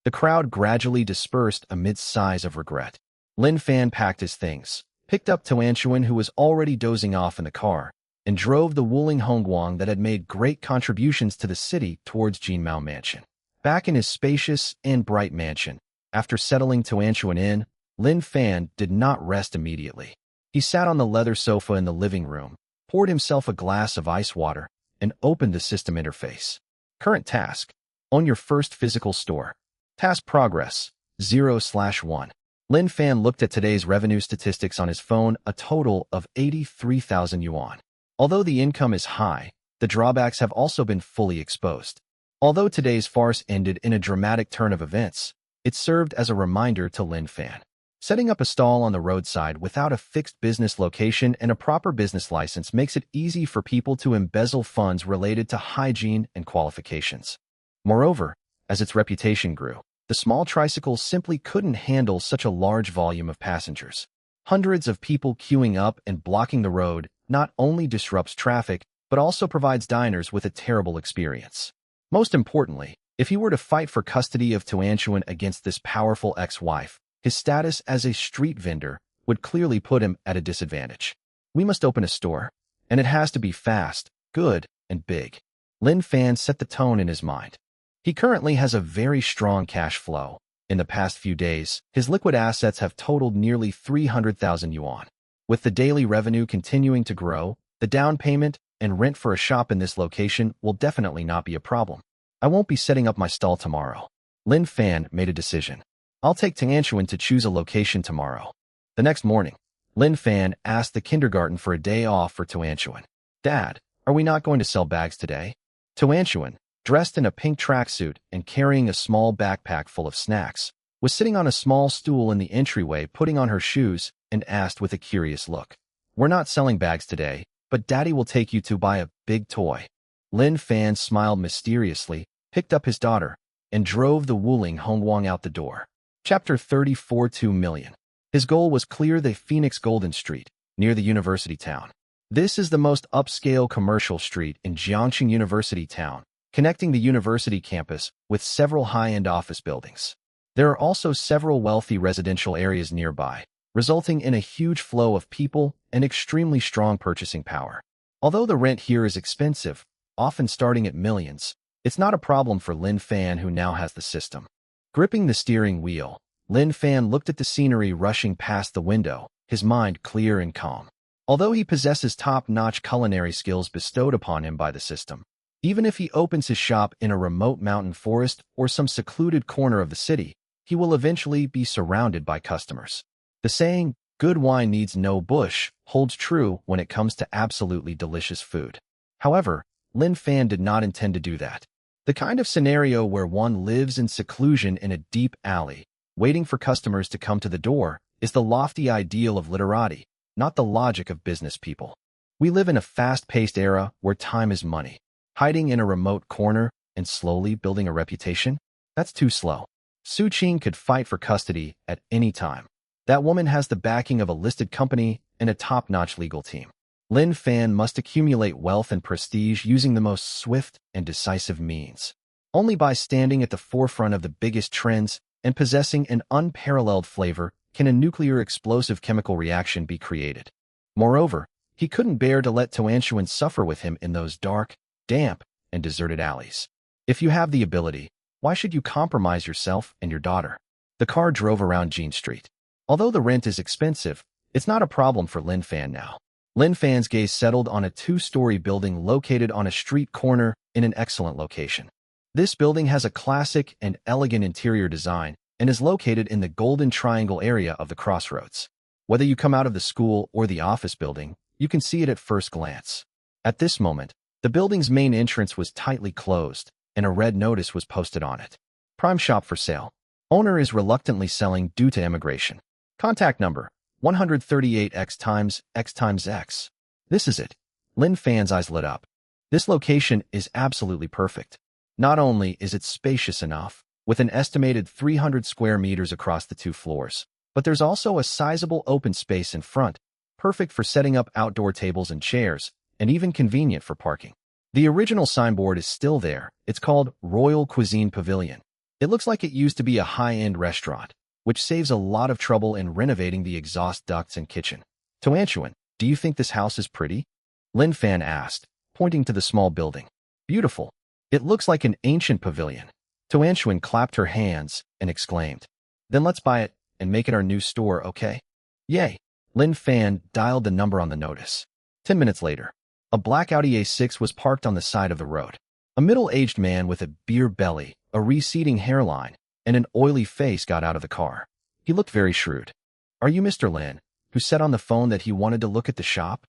The crowd gradually dispersed amidst sighs of regret. Lin Fan packed his things, picked up Tuanshuan, who was already dozing off in the car, and drove the Wuling Hongguang that had made great contributions to the city towards Jinmao Mansion. Back in his spacious and bright mansion, after settling Tuanshuan in, Lin Fan did not rest immediately. He sat on the leather sofa in the living room, poured himself a glass of ice water, and opened the system interface. Current task: own your first physical store. Task progress: 0/1. Lin Fan looked at today's revenue statistics on his phone, a total of 83,000 yuan. Although the income is high, the drawbacks have also been fully exposed. Although today's farce ended in a dramatic turn of events, it served as a reminder to Lin Fan. Setting up a stall on the roadside without a fixed business location and a proper business license makes it easy for people to embezzle funds related to hygiene and qualifications. Moreover, as its reputation grew, the small tricycle simply couldn't handle such a large volume of passengers. Hundreds of people queuing up and blocking the road not only disrupts traffic, but also provides diners with a terrible experience. Most importantly, if he were to fight for custody of Tuanshuan against this powerful ex-wife, his status as a street vendor would clearly put him at a disadvantage. "We must open a store, and it has to be fast, good, and big." Lin Fan set the tone in his mind. He currently has a very strong cash flow. In the past few days, his liquid assets have totaled nearly 300,000 yuan. With the daily revenue continuing to grow, the down payment and rent for a shop in this location will definitely not be a problem. I won't be setting up my stall tomorrow. Lin Fan made a decision. I'll take Tianchuan to choose a location tomorrow. The next morning, Lin Fan asked the kindergarten for a day off for Tianchuan. Dad, are we not going to sell bags today? Tianchuan, dressed in a pink tracksuit and carrying a small backpack full of snacks, was sitting on a small stool in the entryway putting on her shoes and asked with a curious look. We're not selling bags today, but Daddy will take you to buy a big toy. Lin Fan smiled mysteriously, picked up his daughter, and drove the Wuling Hongguang out the door. Chapter 34 2 million. His goal was clear the Phoenix Golden Street, near the university town. This is the most upscale commercial street in Jiangxing University Town, connecting the university campus with several high-end office buildings. There are also several wealthy residential areas nearby, resulting in a huge flow of people and extremely strong purchasing power. Although the rent here is expensive, often starting at millions, it's not a problem for Lin Fan, who now has the system. Gripping the steering wheel, Lin Fan looked at the scenery rushing past the window, his mind clear and calm. Although he possesses top-notch culinary skills bestowed upon him by the system, even if he opens his shop in a remote mountain forest or some secluded corner of the city, he will eventually be surrounded by customers. The saying, "Good wine needs no bush," holds true when it comes to absolutely delicious food. However, Lin Fan did not intend to do that. The kind of scenario where one lives in seclusion in a deep alley, waiting for customers to come to the door, is the lofty ideal of literati, not the logic of business people. We live in a fast-paced era where time is money. Hiding in a remote corner and slowly building a reputation? That's too slow. Su Qing could fight for custody at any time. That woman has the backing of a listed company and a top-notch legal team. Lin Fan must accumulate wealth and prestige using the most swift and decisive means. Only by standing at the forefront of the biggest trends and possessing an unparalleled flavor can a nuclear explosive chemical reaction be created. Moreover, he couldn't bear to let Tianchuan suffer with him in those dark, damp, and deserted alleys. If you have the ability, why should you compromise yourself and your daughter? The car drove around Jean Street. Although the rent is expensive, it's not a problem for Lin Fan now. Lin Fan's gaze settled on a two-story building located on a street corner in an excellent location. This building has a classic and elegant interior design and is located in the Golden Triangle area of the crossroads. Whether you come out of the school or the office building, you can see it at first glance. At this moment, the building's main entrance was tightly closed, and a red notice was posted on it. Prime shop for sale. Owner is reluctantly selling due to immigration. Contact number, 138x. This is it. Lin Fan's eyes lit up. This location is absolutely perfect. Not only is it spacious enough, with an estimated 300 square meters across the two floors, but there's also a sizable open space in front, perfect for setting up outdoor tables and chairs, and even convenient for parking. The original signboard is still there. It's called Royal Cuisine Pavilion. It looks like it used to be a high-end restaurant, which saves a lot of trouble in renovating the exhaust ducts and kitchen. Tianchuan, do you think this house is pretty? Lin Fan asked, pointing to the small building. Beautiful. It looks like an ancient pavilion. Tianchuan clapped her hands and exclaimed, "Then let's buy it and make it our new store, okay?" Yay! Lin Fan dialed the number on the notice. 10 minutes later, a black Audi A6 was parked on the side of the road. A middle-aged man with a beer belly, a receding hairline, and an oily face got out of the car. He looked very shrewd. "Are you Mr. Lin, who said on the phone that he wanted to look at the shop?"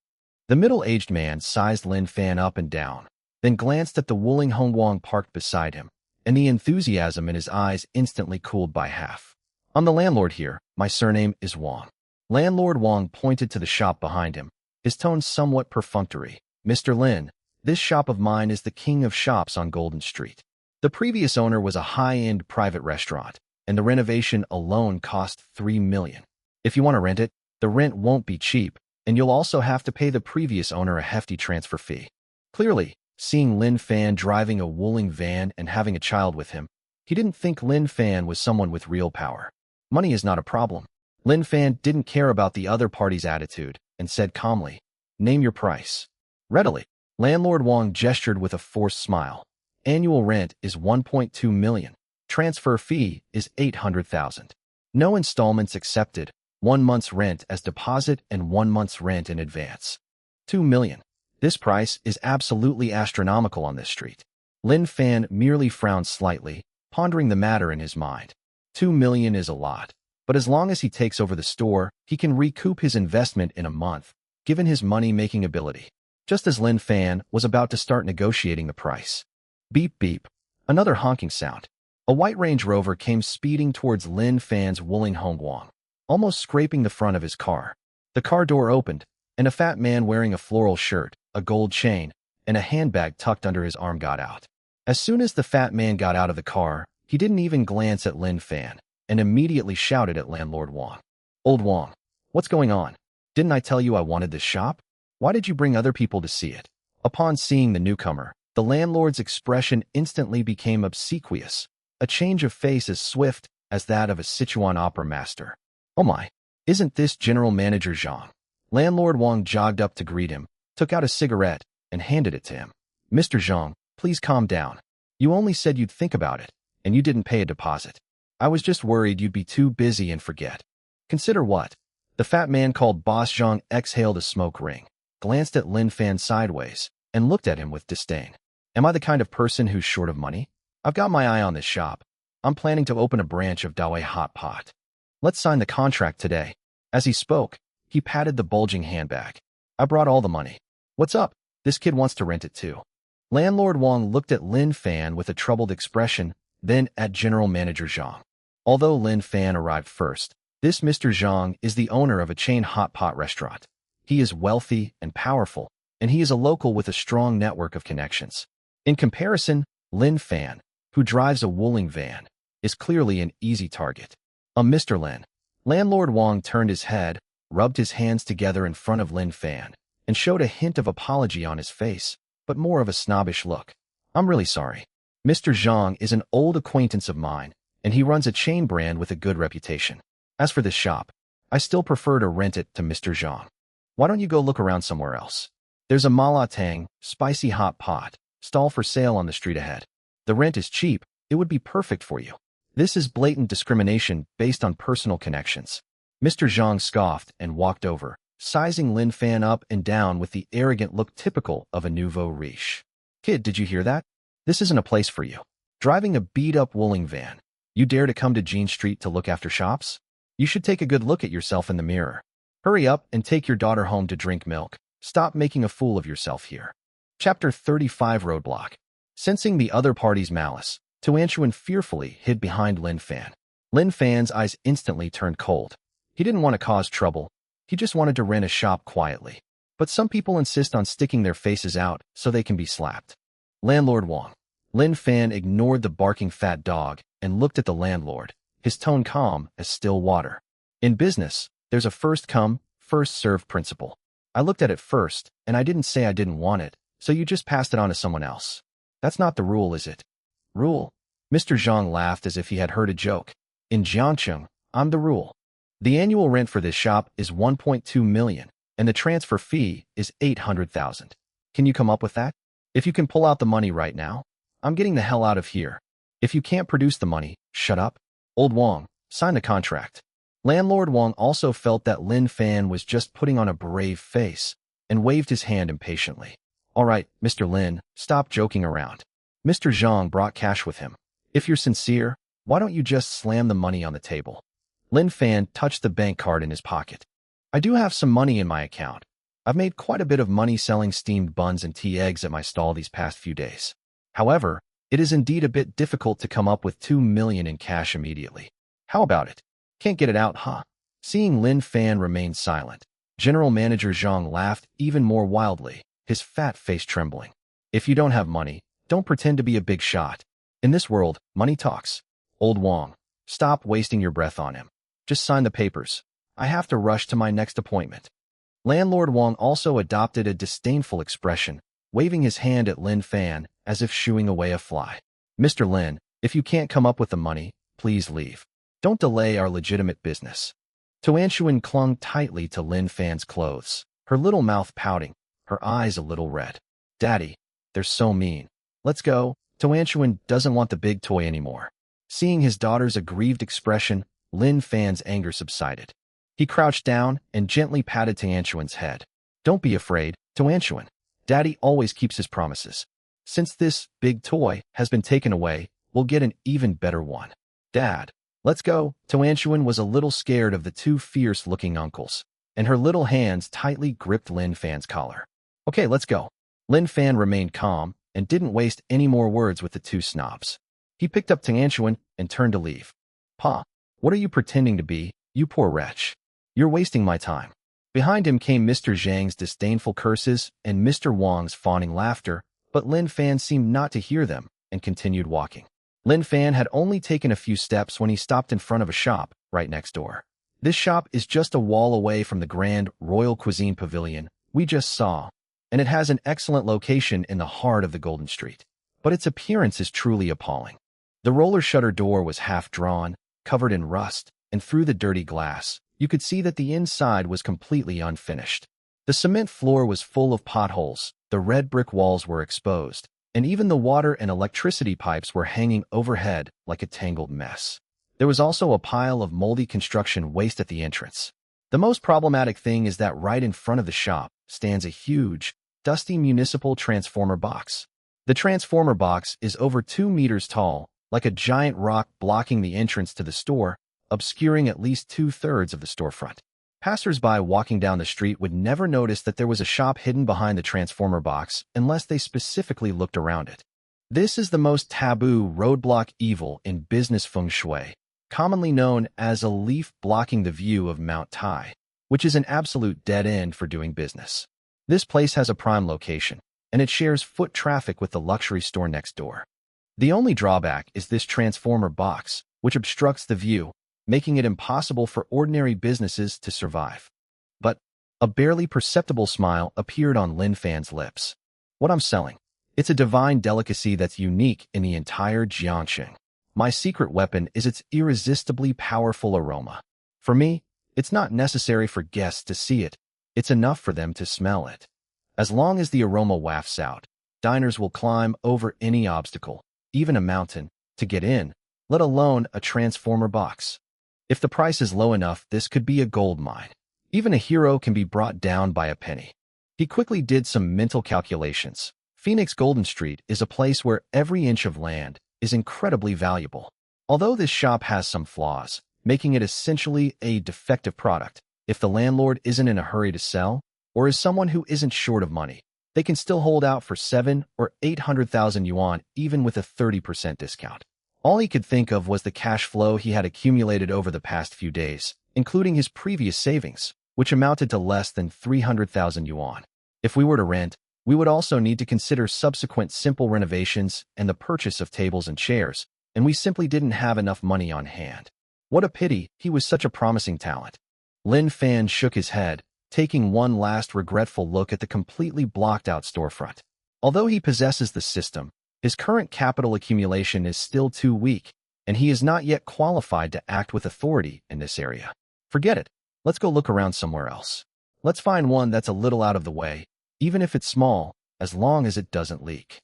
The middle-aged man sized Lin Fan up and down, then glanced at the Wuling Hongguang parked beside him, and the enthusiasm in his eyes instantly cooled by half. "I'm the landlord here. My surname is Wang." Landlord Wang pointed to the shop behind him, his tone somewhat perfunctory. "Mr. Lin, this shop of mine is the king of shops on Golden Street. The previous owner was a high-end private restaurant, and the renovation alone cost 3 million. If you want to rent it, the rent won't be cheap, and you'll also have to pay the previous owner a hefty transfer fee." Clearly, seeing Lin Fan driving a Wuling van and having a child with him, he didn't think Lin Fan was someone with real power. Money is not a problem. Lin Fan didn't care about the other party's attitude and said calmly, "Name your price." Readily, Landlord Wang gestured with a forced smile. "Annual rent is 1.2 million. Transfer fee is 800,000. No installments accepted. 1 month's rent as deposit and 1 month's rent in advance. 2 million. This price is absolutely astronomical on this street." Lin Fan merely frowned slightly, pondering the matter in his mind. 2 million is a lot, but as long as he takes over the store, he can recoup his investment in a month, given his money-making ability. Just as Lin Fan was about to start negotiating the price. Beep beep. Another honking sound. A white Range Rover came speeding towards Lin Fan's Wuling Hongguang, almost scraping the front of his car. The car door opened, and a fat man wearing a floral shirt, a gold chain, and a handbag tucked under his arm got out. As soon as the fat man got out of the car, he didn't even glance at Lin Fan, and immediately shouted at Landlord Wang. "Old Wang, what's going on? Didn't I tell you I wanted this shop? Why did you bring other people to see it?" Upon seeing the newcomer, the landlord's expression instantly became obsequious, a change of face as swift as that of a Sichuan opera master. "Oh my, isn't this General Manager Zhang?" Landlord Wang jogged up to greet him, took out a cigarette, and handed it to him. "Mr. Zhang, please calm down. You only said you'd think about it, and you didn't pay a deposit. I was just worried you'd be too busy and forget." "Consider what?" The fat man called Boss Zhang exhaled a smoke ring, glanced at Lin Fan sideways, and looked at him with disdain. "Am I the kind of person who's short of money? I've got my eye on this shop. I'm planning to open a branch of Dawei Hot Pot. Let's sign the contract today." As he spoke, he patted the bulging handbag. "I brought all the money. What's up? This kid wants to rent it too." Landlord Wang looked at Lin Fan with a troubled expression, then at General Manager Zhang. Although Lin Fan arrived first, this Mr. Zhang is the owner of a chain hot pot restaurant. He is wealthy and powerful, and he is a local with a strong network of connections. In comparison, Lin Fan, who drives a Wuling van, is clearly an easy target. Mr. Lin." Landlord Wang turned his head, rubbed his hands together in front of Lin Fan, and showed a hint of apology on his face, but more of a snobbish look. "I'm really sorry. Mr. Zhang is an old acquaintance of mine, and he runs a chain brand with a good reputation. As for this shop, I still prefer to rent it to Mr. Zhang. Why don't you go look around somewhere else? There's a malatang, spicy hot pot, stall for sale on the street ahead. The rent is cheap. It would be perfect for you." This is blatant discrimination based on personal connections. Mr. Zhang scoffed and walked over, sizing Lin Fan up and down with the arrogant look typical of a nouveau riche. "Kid, did you hear that? This isn't a place for you. Driving a beat-up Wuling van, you dare to come to Jean Street to look after shops? You should take a good look at yourself in the mirror. Hurry up and take your daughter home to drink milk. Stop making a fool of yourself here." Chapter 35 Roadblock. Sensing the other party's malice, Tuanchuan fearfully hid behind Lin Fan. Lin Fan's eyes instantly turned cold. He didn't want to cause trouble. He just wanted to rent a shop quietly. But some people insist on sticking their faces out so they can be slapped. Landlord Wang. Lin Fan ignored the barking fat dog and looked at the landlord, his tone calm as still water. "In business, there's a first-come, first-served principle. I looked at it first, and I didn't say I didn't want it, so you just passed it on to someone else. That's not the rule, is it?" "Rule?" Mr. Zhang laughed as if he had heard a joke. "In Jiangcheng, I'm the rule. The annual rent for this shop is 1.2 million, and the transfer fee is 800,000. Can you come up with that? If you can pull out the money right now, I'm getting the hell out of here. If you can't produce the money, shut up. Old Wang, sign the contract." Landlord Wang also felt that Lin Fan was just putting on a brave face and waved his hand impatiently. "All right, Mr. Lin, stop joking around." Mr. Zhang brought cash with him. "If you're sincere, why don't you just slam the money on the table?" Lin Fan touched the bank card in his pocket. "I do have some money in my account. I've made quite a bit of money selling steamed buns and tea eggs at my stall these past few days. However, it is indeed a bit difficult to come up with 2 million in cash immediately. How about it? Can't get it out, huh?" Seeing Lin Fan remain silent, General Manager Zhang laughed even more wildly, his fat face trembling. "If you don't have money, don't pretend to be a big shot. In this world, money talks. Old Wang, stop wasting your breath on him. Just sign the papers. I have to rush to my next appointment." Landlord Wang also adopted a disdainful expression, waving his hand at Lin Fan as if shooing away a fly. "Mr. Lin, if you can't come up with the money, please leave. Don't delay our legitimate business." Tuanchuan clung tightly to Lin Fan's clothes, her little mouth pouting, her eyes a little red. "Daddy, they're so mean. Let's go." Tuanchuan doesn't want the big toy anymore. Seeing his daughter's aggrieved expression, Lin Fan's anger subsided. He crouched down and gently patted Tuanchuan's head. "Don't be afraid, Tuanchuan. Daddy always keeps his promises. Since this big toy has been taken away, we'll get an even better one. Dad, let's go. Toanchuan was a little scared of the two fierce-looking uncles, and her little hands tightly gripped Lin Fan's collar. Okay, let's go. Lin Fan remained calm and didn't waste any more words with the two snobs. He picked up Toanchuan and turned to leave. Pa, what are you pretending to be, you poor wretch? You're wasting my time. Behind him came Mr. Zhang's disdainful curses and Mr. Wang's fawning laughter, but Lin Fan seemed not to hear them and continued walking. Lin Fan had only taken a few steps when he stopped in front of a shop right next door. This shop is just a wall away from the grand Royal Cuisine Pavilion we just saw, and it has an excellent location in the heart of the Golden Street. But its appearance is truly appalling. The roller shutter door was half drawn, covered in rust, and through the dirty glass, you could see that the inside was completely unfinished. The cement floor was full of potholes, the red brick walls were exposed, and even the water and electricity pipes were hanging overhead like a tangled mess. There was also a pile of moldy construction waste at the entrance. The most problematic thing is that right in front of the shop stands a huge, dusty municipal transformer box. The transformer box is over 2 meters tall, like a giant rock blocking the entrance to the store, obscuring at least 2/3 of the storefront. Passers-by walking down the street would never notice that there was a shop hidden behind the transformer box unless they specifically looked around it. This is the most taboo roadblock evil in business feng shui, commonly known as a leaf blocking the view of Mount Tai, which is an absolute dead end for doing business. This place has a prime location, and it shares foot traffic with the luxury store next door. The only drawback is this transformer box, which obstructs the view, making it impossible for ordinary businesses to survive. But a barely perceptible smile appeared on Lin Fan's lips. What I'm selling? It's a divine delicacy that's unique in the entire Jiangxing. My secret weapon is its irresistibly powerful aroma. For me, it's not necessary for guests to see it. It's enough for them to smell it. As long as the aroma wafts out, diners will climb over any obstacle, even a mountain, to get in, let alone a transformer box. If the price is low enough, this could be a gold mine. Even a hero can be brought down by a penny. He quickly did some mental calculations. Phoenix Golden Street is a place where every inch of land is incredibly valuable. Although this shop has some flaws, making it essentially a defective product, if the landlord isn't in a hurry to sell, or is someone who isn't short of money, they can still hold out for 7 or 800,000 yuan even with a 30% discount. All he could think of was the cash flow he had accumulated over the past few days, including his previous savings, which amounted to less than 300,000 yuan. If we were to rent, we would also need to consider subsequent simple renovations and the purchase of tables and chairs, and we simply didn't have enough money on hand. What a pity, he was such a promising talent. Lin Fan shook his head, taking one last regretful look at the completely blocked-out storefront. Although he possesses the system, his current capital accumulation is still too weak, and he is not yet qualified to act with authority in this area. Forget it. Let's go look around somewhere else. Let's find one that's a little out of the way, even if it's small, as long as it doesn't leak.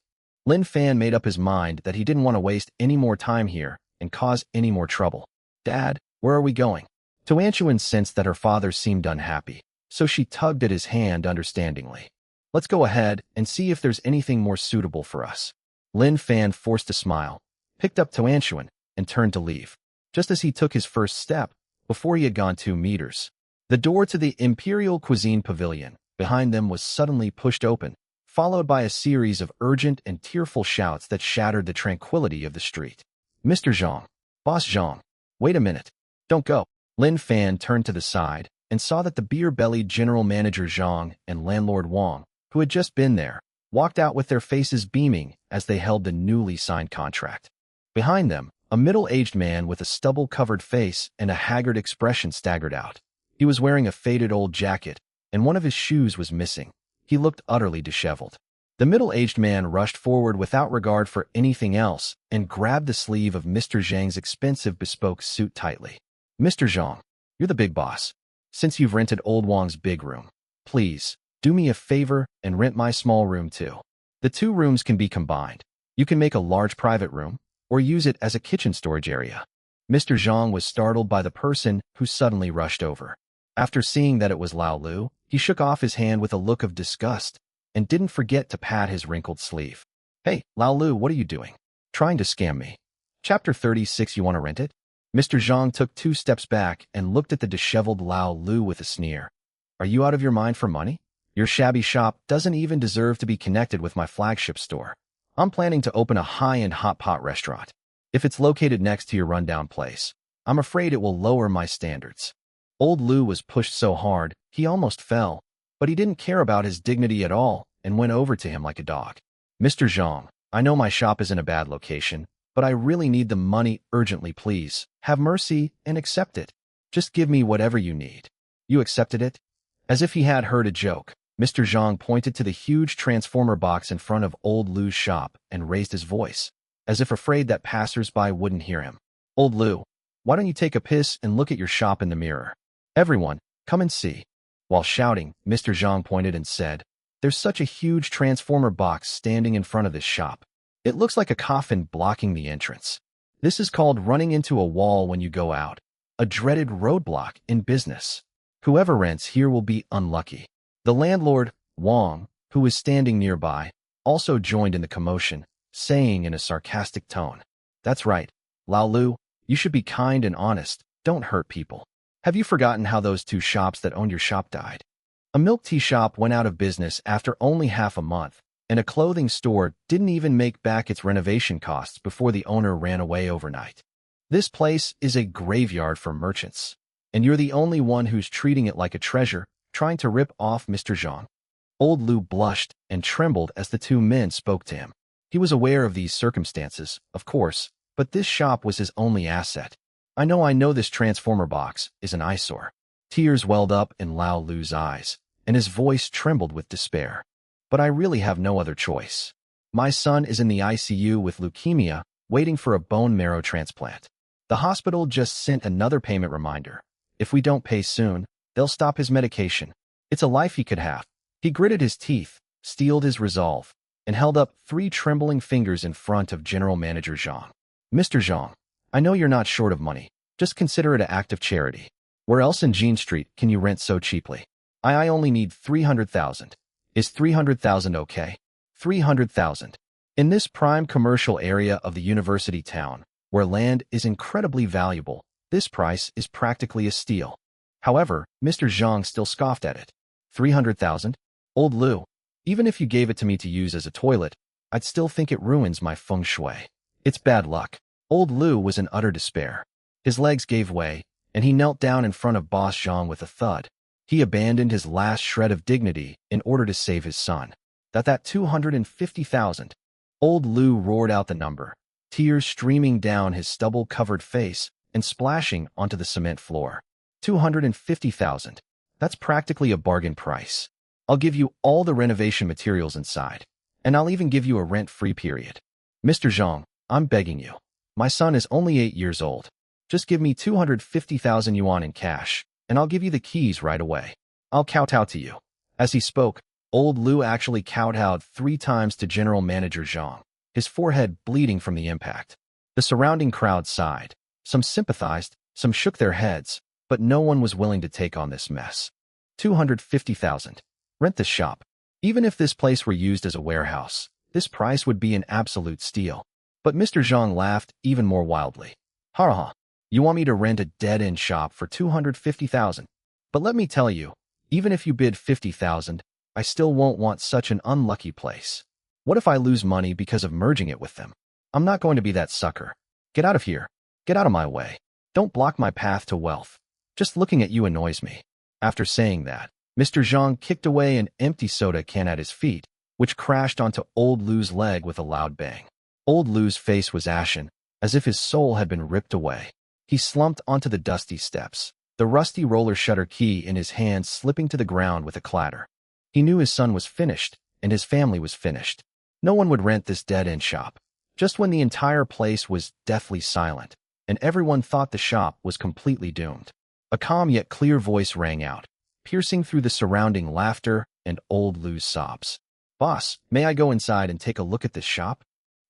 Lin Fan made up his mind that he didn't want to waste any more time here and cause any more trouble. Dad, where are we going? Toanchuan sensed that her father seemed unhappy, so she tugged at his hand understandingly. Let's go ahead and see if there's anything more suitable for us. Lin Fan forced a smile, picked up Toanchuan, and turned to leave. Just as he took his first step, before he had gone 2 meters, the door to the Imperial Cuisine Pavilion behind them was suddenly pushed open, followed by a series of urgent and tearful shouts that shattered the tranquility of the street. Mr. Zhang, Boss Zhang, wait a minute. Don't go. Lin Fan turned to the side and saw that the beer-bellied general manager Zhang and landlord Wang, who had just been there, walked out with their faces beaming as they held the newly signed contract. Behind them, a middle-aged man with a stubble-covered face and a haggard expression staggered out. He was wearing a faded old jacket, and one of his shoes was missing. He looked utterly disheveled. The middle-aged man rushed forward without regard for anything else and grabbed the sleeve of Mr. Zhang's expensive bespoke suit tightly. Mr. Zhang, you're the big boss. Since you've rented old Wang's big room, please, do me a favor and rent my small room too. The 2 rooms can be combined. You can make a large private room, or use it as a kitchen storage area. Mr. Zhang was startled by the person who suddenly rushed over. After seeing that it was Lao Lu, he shook off his hand with a look of disgust and didn't forget to pat his wrinkled sleeve. Hey, Lao Lu, what are you doing? Trying to scam me. Chapter 36. You want to rent it? Mr. Zhang took 2 steps back and looked at the disheveled Lao Lu with a sneer. Are you out of your mind for money? Your shabby shop doesn't even deserve to be connected with my flagship store. I'm planning to open a high-end hot pot restaurant. If it's located next to your rundown place, I'm afraid it will lower my standards. Old Lu was pushed so hard, he almost fell, but he didn't care about his dignity at all and went over to him like a dog. Mr. Zhang, I know my shop is in a bad location, but I really need the money urgently, please. Have mercy and accept it. Just give me whatever you need. You accepted it? As if he had heard a joke, Mr. Zhang pointed to the huge transformer box in front of Old Lu's shop and raised his voice, as if afraid that passers-by wouldn't hear him. Old Lu, why don't you take a piss and look at your shop in the mirror? Everyone, come and see. While shouting, Mr. Zhang pointed and said, there's such a huge transformer box standing in front of this shop. It looks like a coffin blocking the entrance. This is called running into a wall when you go out. A dreaded roadblock in business. Whoever rents here will be unlucky. The landlord, Wang, who was standing nearby, also joined in the commotion, saying in a sarcastic tone, that's right, Lao Lu, you should be kind and honest, don't hurt people. Have you forgotten how those 2 shops that owned your shop died? A milk tea shop went out of business after only half a month, and a clothing store didn't even make back its renovation costs before the owner ran away overnight. This place is a graveyard for merchants, and you're the only one who's treating it like a treasure, trying to rip off Mr. Zhang. Old Lu blushed and trembled as the 2 men spoke to him. He was aware of these circumstances, of course, but this shop was his only asset. I know this transformer box is an eyesore. Tears welled up in Lao Lu's eyes, and his voice trembled with despair. But I really have no other choice. My son is in the ICU with leukemia, waiting for a bone marrow transplant. The hospital just sent another payment reminder. If we don't pay soon, they'll stop his medication. It's a life he could have. He gritted his teeth, steeled his resolve, and held up 3 trembling fingers in front of General Manager Zhang. Mr. Zhang, I know you're not short of money. Just consider it an act of charity. Where else in Jean Street can you rent so cheaply? I only need 300,000. Is 300,000 okay? 300,000. In this prime commercial area of the university town, where land is incredibly valuable, this price is practically a steal. However, Mr. Zhang still scoffed at it. 300,000? Old Lu, even if you gave it to me to use as a toilet, I'd still think it ruins my feng shui. It's bad luck. Old Lu was in utter despair. His legs gave way, and he knelt down in front of Boss Zhang with a thud. He abandoned his last shred of dignity in order to save his son. That 250,000. Old Lu roared out the number, tears streaming down his stubble-covered face and splashing onto the cement floor. 250,000. That's practically a bargain price. I'll give you all the renovation materials inside, and I'll even give you a rent-free period. Mr. Zhang, I'm begging you. My son is only 8 years old. Just give me 250,000 yuan in cash, and I'll give you the keys right away. I'll kowtow to you. As he spoke, Old Lu actually kowtowed 3 times to General Manager Zhang, his forehead bleeding from the impact. The surrounding crowd sighed. Some sympathized, some shook their heads, but no one was willing to take on this mess. 250,000. Rent this shop. Even if this place were used as a warehouse, this price would be an absolute steal. But Mr. Zhang laughed even more wildly. Ha ha. You want me to rent a dead-end shop for 250,000? But let me tell you, even if you bid 50,000, I still won't want such an unlucky place. What if I lose money because of merging it with them? I'm not going to be that sucker. Get out of here. Get out of my way. Don't block my path to wealth. Just looking at you annoys me. After saying that, Mr. Zhang kicked away an empty soda can at his feet, which crashed onto Old Lu's leg with a loud bang. Old Lu's face was ashen, as if his soul had been ripped away. He slumped onto the dusty steps, the rusty roller shutter key in his hand slipping to the ground with a clatter. He knew his son was finished, and his family was finished. No one would rent this dead-end shop. Just when the entire place was deathly silent, and everyone thought the shop was completely doomed, a calm yet clear voice rang out, piercing through the surrounding laughter and Old Lu's sobs. Boss, may I go inside and take a look at this shop?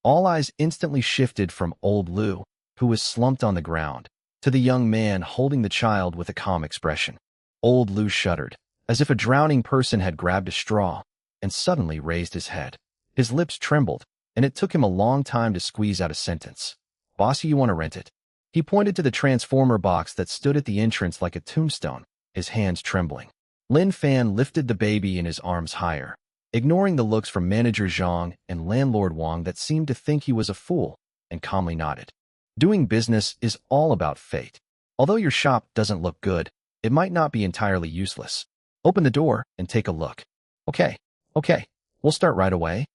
All eyes instantly shifted from Old Lu, who was slumped on the ground, to the young man holding the child with a calm expression. Old Lu shuddered, as if a drowning person had grabbed a straw, and suddenly raised his head. His lips trembled, and it took him a long time to squeeze out a sentence. "Bossy, you want to rent it?" He pointed to the transformer box that stood at the entrance like a tombstone, his hands trembling. Lin Fan lifted the baby in his arms higher, ignoring the looks from Manager Zhang and Landlord Wang that seemed to think he was a fool, and calmly nodded. Doing business is all about fate. Although your shop doesn't look good, it might not be entirely useless. Open the door and take a look. Okay. We'll start right away.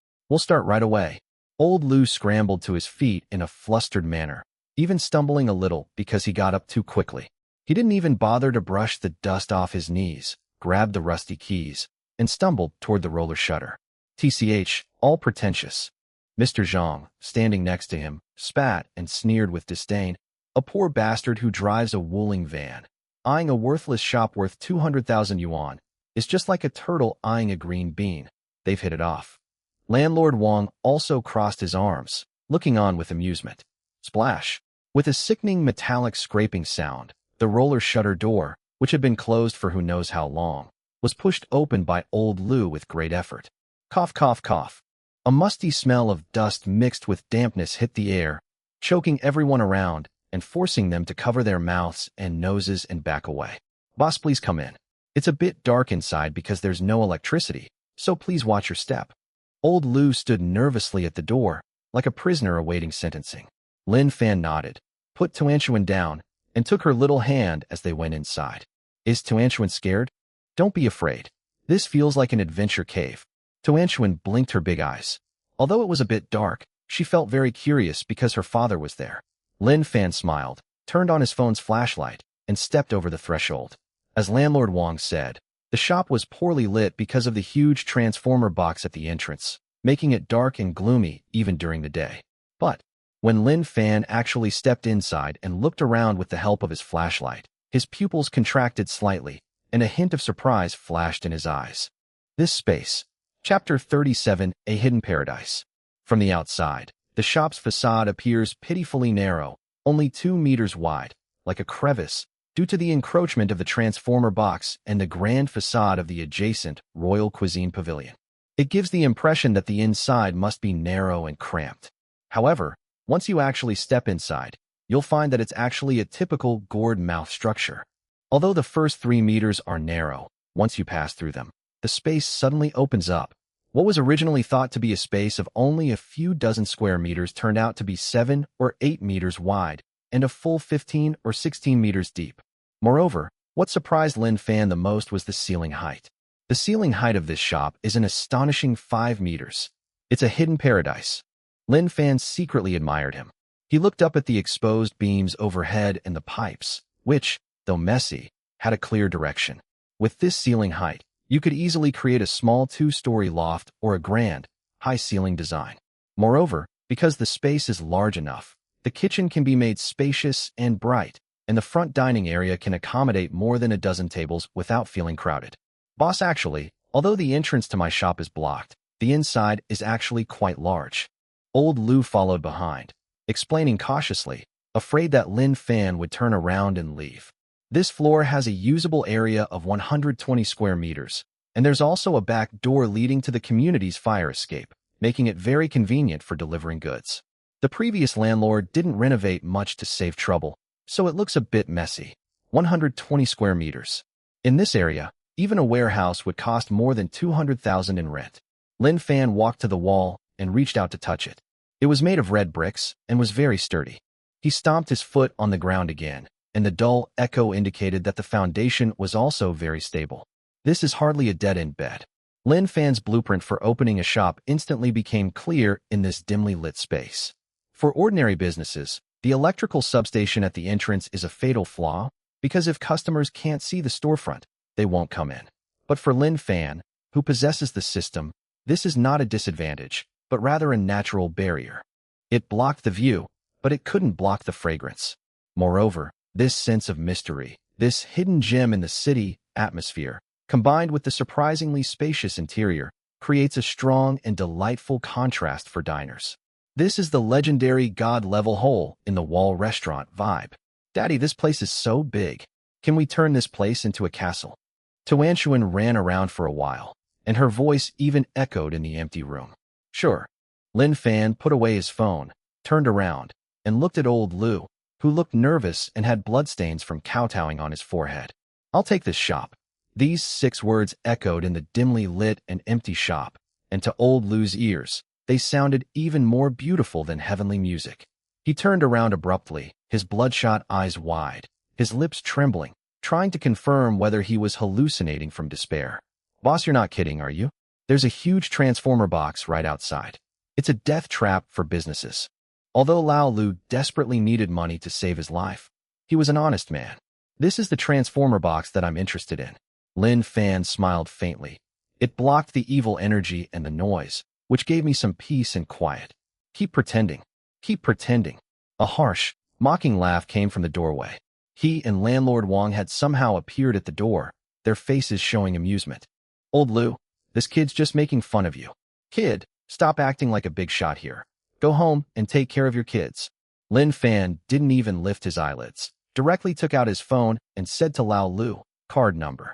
Old Lu scrambled to his feet in a flustered manner, even stumbling a little because he got up too quickly. He didn't even bother to brush the dust off his knees, grabbed the rusty keys, and stumbled toward the roller shutter. TCH, all pretentious. Mr. Zhang, standing next to him, spat and sneered with disdain. A poor bastard who drives a Wuling van, eyeing a worthless shop worth 200,000 yuan, is just like a turtle eyeing a green bean. They've hit it off. Landlord Wang also crossed his arms, looking on with amusement. Splash! With a sickening metallic scraping sound, the roller shutter door, which had been closed for who knows how long, was pushed open by old Lu with great effort. Cough, cough, cough. A musty smell of dust mixed with dampness hit the air, choking everyone around and forcing them to cover their mouths and noses and back away. Boss, please come in. It's a bit dark inside because there's no electricity, so please watch your step. Old Lu stood nervously at the door, like a prisoner awaiting sentencing. Lin Fan nodded, put Tuanshuan down, and took her little hand as they went inside. Is Tuanshuan scared? Don't be afraid. This feels like an adventure cave. Tuanshuan blinked her big eyes. Although it was a bit dark, she felt very curious because her father was there. Lin Fan smiled, turned on his phone's flashlight, and stepped over the threshold. As Landlord Wang said, the shop was poorly lit because of the huge transformer box at the entrance, making it dark and gloomy even during the day. But when Lin Fan actually stepped inside and looked around with the help of his flashlight, his pupils contracted slightly, and a hint of surprise flashed in his eyes. This space. Chapter 37, A Hidden Paradise. From the outside, the shop's facade appears pitifully narrow, only 2 meters wide, like a crevice, due to the encroachment of the transformer box and the grand facade of the adjacent Royal Cuisine Pavilion. It gives the impression that the inside must be narrow and cramped. However, once you actually step inside, you'll find that it's actually a typical gourd mouth structure. Although the first 3 meters are narrow, once you pass through them, the space suddenly opens up. What was originally thought to be a space of only a few dozen square meters turned out to be 7 or 8 meters wide and a full 15 or 16 meters deep. Moreover, what surprised Lin Fan the most was the ceiling height. The ceiling height of this shop is an astonishing 5 meters. It's a hidden paradise. Lin Fan secretly admired him. He looked up at the exposed beams overhead and the pipes, which, though messy, had a clear direction. With this ceiling height, you could easily create a small 2-story loft or a grand, high-ceiling design. Moreover, because the space is large enough, the kitchen can be made spacious and bright, and the front dining area can accommodate more than a dozen tables without feeling crowded. Boss, actually, although the entrance to my shop is blocked, the inside is actually quite large. Old Lu followed behind, explaining cautiously, afraid that Lin Fan would turn around and leave. This floor has a usable area of 120 square meters, and there's also a back door leading to the community's fire escape, making it very convenient for delivering goods. The previous landlord didn't renovate much to save trouble, so it looks a bit messy. 120 square meters. In this area, even a warehouse would cost more than 200,000 in rent. Lin Fan walked to the wall and reached out to touch it. It was made of red bricks and was very sturdy. He stomped his foot on the ground again, and the dull echo indicated that the foundation was also very stable. This is hardly a dead-end bed. Lin Fan's blueprint for opening a shop instantly became clear in this dimly lit space. For ordinary businesses, the electrical substation at the entrance is a fatal flaw, because if customers can't see the storefront, they won't come in. But for Lin Fan, who possesses the system, this is not a disadvantage, but rather a natural barrier. It blocked the view, but it couldn't block the fragrance. Moreover, this sense of mystery, this hidden gem in the city atmosphere, combined with the surprisingly spacious interior, creates a strong and delightful contrast for diners. This is the legendary god-level hole-in-the-wall restaurant vibe. Daddy, this place is so big. Can we turn this place into a castle? Tuanshuan ran around for a while, and her voice even echoed in the empty room. Sure. Lin Fan put away his phone, turned around, and looked at old Lu, who looked nervous and had bloodstains from kowtowing on his forehead. I'll take this shop. These 6 words echoed in the dimly lit and empty shop, and to old Lu's ears, they sounded even more beautiful than heavenly music. He turned around abruptly, his bloodshot eyes wide, his lips trembling, trying to confirm whether he was hallucinating from despair. Boss, you're not kidding, are you? There's a huge transformer box right outside. It's a death trap for businesses. Although Lao Lu desperately needed money to save his life, he was an honest man. This is the transformer box that I'm interested in. Lin Fan smiled faintly. It blocked the evil energy and the noise, which gave me some peace and quiet. Keep pretending. Keep pretending. A harsh, mocking laugh came from the doorway. He and landlord Wang had somehow appeared at the door, their faces showing amusement. Old Lu, this kid's just making fun of you. Kid, stop acting like a big shot here. Go home and take care of your kids. Lin Fan didn't even lift his eyelids, directly took out his phone and said to Lao Lu, card number.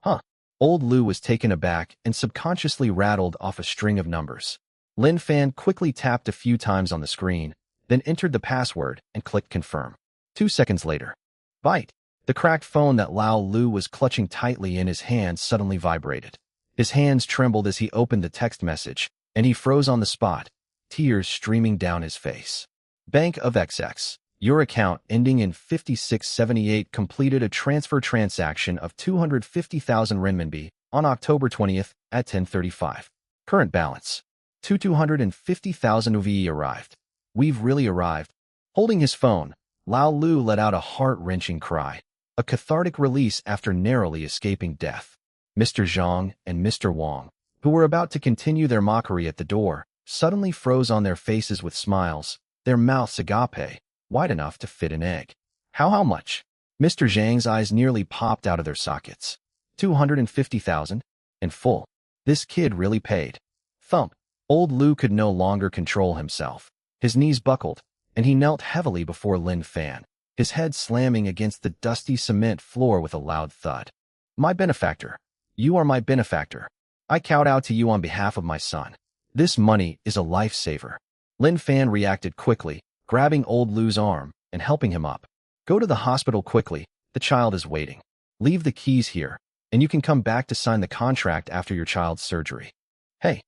Huh. Old Lu was taken aback and subconsciously rattled off a string of numbers. Lin Fan quickly tapped a few times on the screen, then entered the password and clicked confirm. 2 seconds later. Bite. The cracked phone that Lao Lu was clutching tightly in his hand suddenly vibrated. His hands trembled as he opened the text message, and he froze on the spot, tears streaming down his face. Bank of XX. Your account ending in 5678 completed a transfer transaction of 250,000 renminbi on October 20th at 10:35. Current balance. 250,000 UVE arrived. We've really arrived. Holding his phone, Lao Lu let out a heart-wrenching cry, a cathartic release after narrowly escaping death. Mr. Zhang and Mr. Wang, who were about to continue their mockery at the door, suddenly froze on their faces with smiles, their mouths agape, wide enough to fit an egg. How much? Mr. Zhang's eyes nearly popped out of their sockets. 250,000? In full. This kid really paid. Thump. Old Lu could no longer control himself. His knees buckled, and he knelt heavily before Lin Fan, his head slamming against the dusty cement floor with a loud thud. My benefactor. You are my benefactor. I kowtow to you on behalf of my son. This money is a lifesaver. Lin Fan reacted quickly, grabbing old Lu's arm and helping him up. Go to the hospital quickly. The child is waiting. Leave the keys here, and you can come back to sign the contract after your child's surgery. Hey,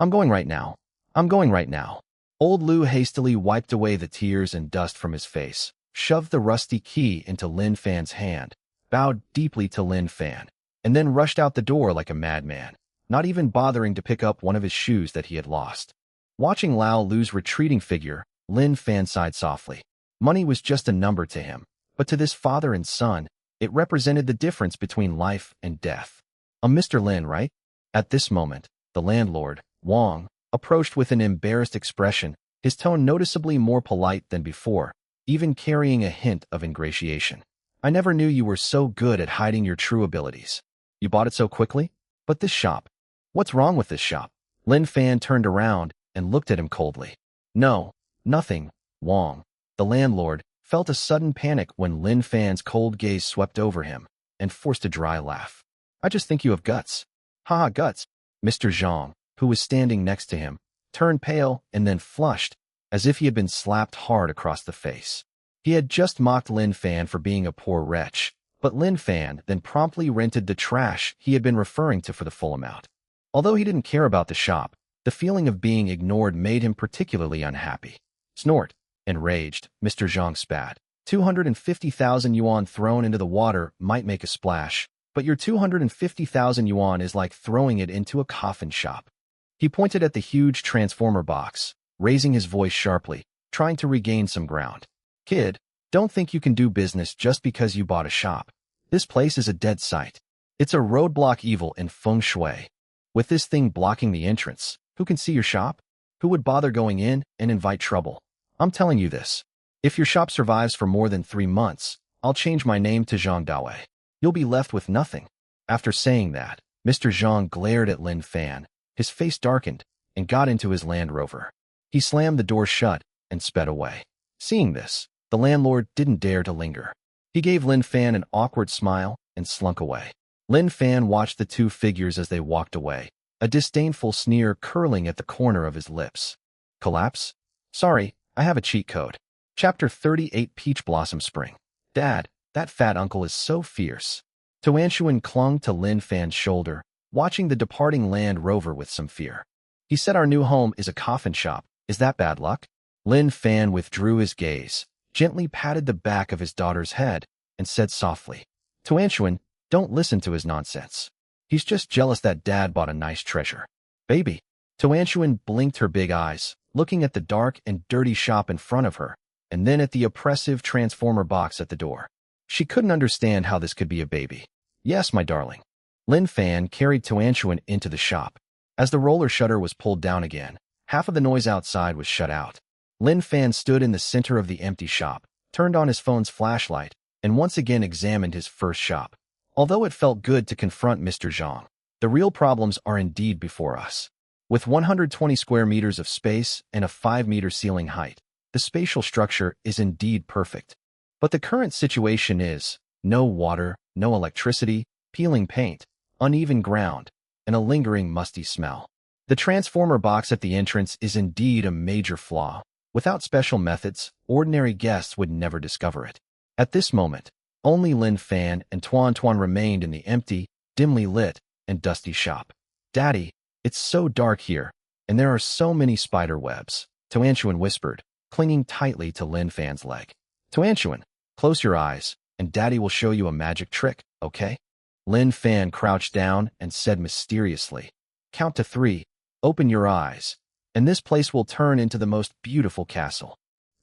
I'm going right now. I'm going right now. Old Lu hastily wiped away the tears and dust from his face, shoved the rusty key into Lin Fan's hand, bowed deeply to Lin Fan, and then rushed out the door like a madman, not even bothering to pick up one of his shoes that he had lost. Watching Lao Lu's retreating figure, Lin Fan sighed softly. Money was just a number to him, but to this father and son, it represented the difference between life and death. Mr. Lin, right? At this moment, the landlord, Wang, approached with an embarrassed expression, his tone noticeably more polite than before, even carrying a hint of ingratiation. I never knew you were so good at hiding your true abilities. You bought it so quickly? But this shop. What's wrong with this shop? Lin Fan turned around and looked at him coldly. No, nothing, Wang. The landlord felt a sudden panic when Lin Fan's cold gaze swept over him and forced a dry laugh. I just think you have guts. Haha, guts. Mr. Zhang, who was standing next to him, turned pale and then flushed, as if he had been slapped hard across the face. He had just mocked Lin Fan for being a poor wretch, but Lin Fan then promptly rented the trash he had been referring to for the full amount. Although he didn't care about the shop, the feeling of being ignored made him particularly unhappy. Snort. Enraged, Mr. Zhang spat. 250,000 yuan thrown into the water might make a splash, but your 250,000 yuan is like throwing it into a coffin shop. He pointed at the huge transformer box, raising his voice sharply, trying to regain some ground. Kid, don't think you can do business just because you bought a shop. This place is a dead site. It's a roadblock evil in feng shui. With this thing blocking the entrance, who can see your shop? Who would bother going in and invite trouble? I'm telling you this. If your shop survives for more than 3 months, I'll change my name to Zhang Dawei. You'll be left with nothing. After saying that, Mr. Zhang glared at Lin Fan, his face darkened, and got into his Land Rover. He slammed the door shut and sped away. Seeing this, the landlord didn't dare to linger. He gave Lin Fan an awkward smile and slunk away. Lin Fan watched the two figures as they walked away, a disdainful sneer curling at the corner of his lips. Collapse? Sorry, I have a cheat code. Chapter 38 Peach Blossom Spring. Dad, that fat uncle is so fierce. Tuanshuan clung to Lin Fan's shoulder, watching the departing Land Rover with some fear. He said our new home is a coffin shop. Is that bad luck? Lin Fan withdrew his gaze, gently patted the back of his daughter's head, and said softly, Tuanshuan, don't listen to his nonsense. He's just jealous that Dad bought a nice treasure. Baby. Tuanshuan blinked her big eyes, looking at the dark and dirty shop in front of her, and then at the oppressive transformer box at the door. She couldn't understand how this could be a baby. Yes, my darling. Lin Fan carried Tuanshuan into the shop. As the roller shutter was pulled down again, half of the noise outside was shut out. Lin Fan stood in the center of the empty shop, turned on his phone's flashlight, and once again examined his first shop. Although it felt good to confront Mr. Zhang, the real problems are indeed before us. With 120 square meters of space and a 5-meter ceiling height, the spatial structure is indeed perfect. But the current situation is no water, no electricity, peeling paint, uneven ground, and a lingering musty smell. The transformer box at the entrance is indeed a major flaw. Without special methods, ordinary guests would never discover it. At this moment, only Lin Fan and Tuan remained in the empty, dimly lit, and dusty shop. Daddy, it's so dark here, and there are so many spider webs, Tuanshuan whispered, clinging tightly to Lin Fan's leg. Tuanshuan, close your eyes, and Daddy will show you a magic trick, okay? Lin Fan crouched down and said mysteriously, Count to 3, open your eyes, and this place will turn into the most beautiful castle.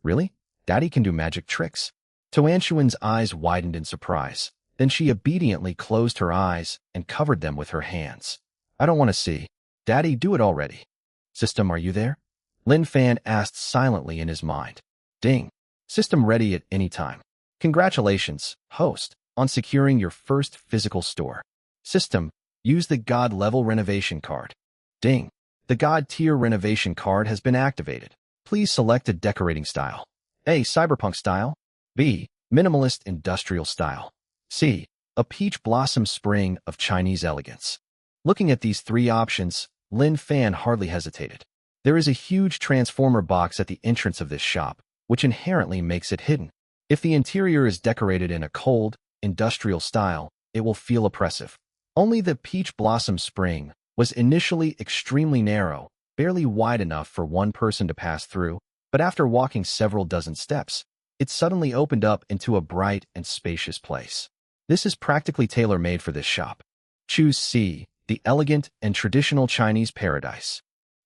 Really? Daddy can do magic tricks? Tuanshuan's eyes widened in surprise. Then she obediently closed her eyes and covered them with her hands. I don't want to see. Daddy, do it already. System, are you there? Lin Fan asked silently in his mind. Ding. System ready at any time. Congratulations, host, on securing your first physical store. System, use the God level renovation card. Ding. The God tier renovation card has been activated. Please select a decorating style. A. Cyberpunk style. B. Minimalist industrial style. C. A peach blossom spring of Chinese elegance. Looking at these 3 options, Lin Fan hardly hesitated. There is a huge transformer box at the entrance of this shop, which inherently makes it hidden. If the interior is decorated in a cold, industrial style, it will feel oppressive. Only the peach blossom spring was initially extremely narrow, barely wide enough for one person to pass through, but after walking several dozen steps, it suddenly opened up into a bright and spacious place. This is practically tailor-made for this shop. Choose C, the elegant and traditional Chinese paradise.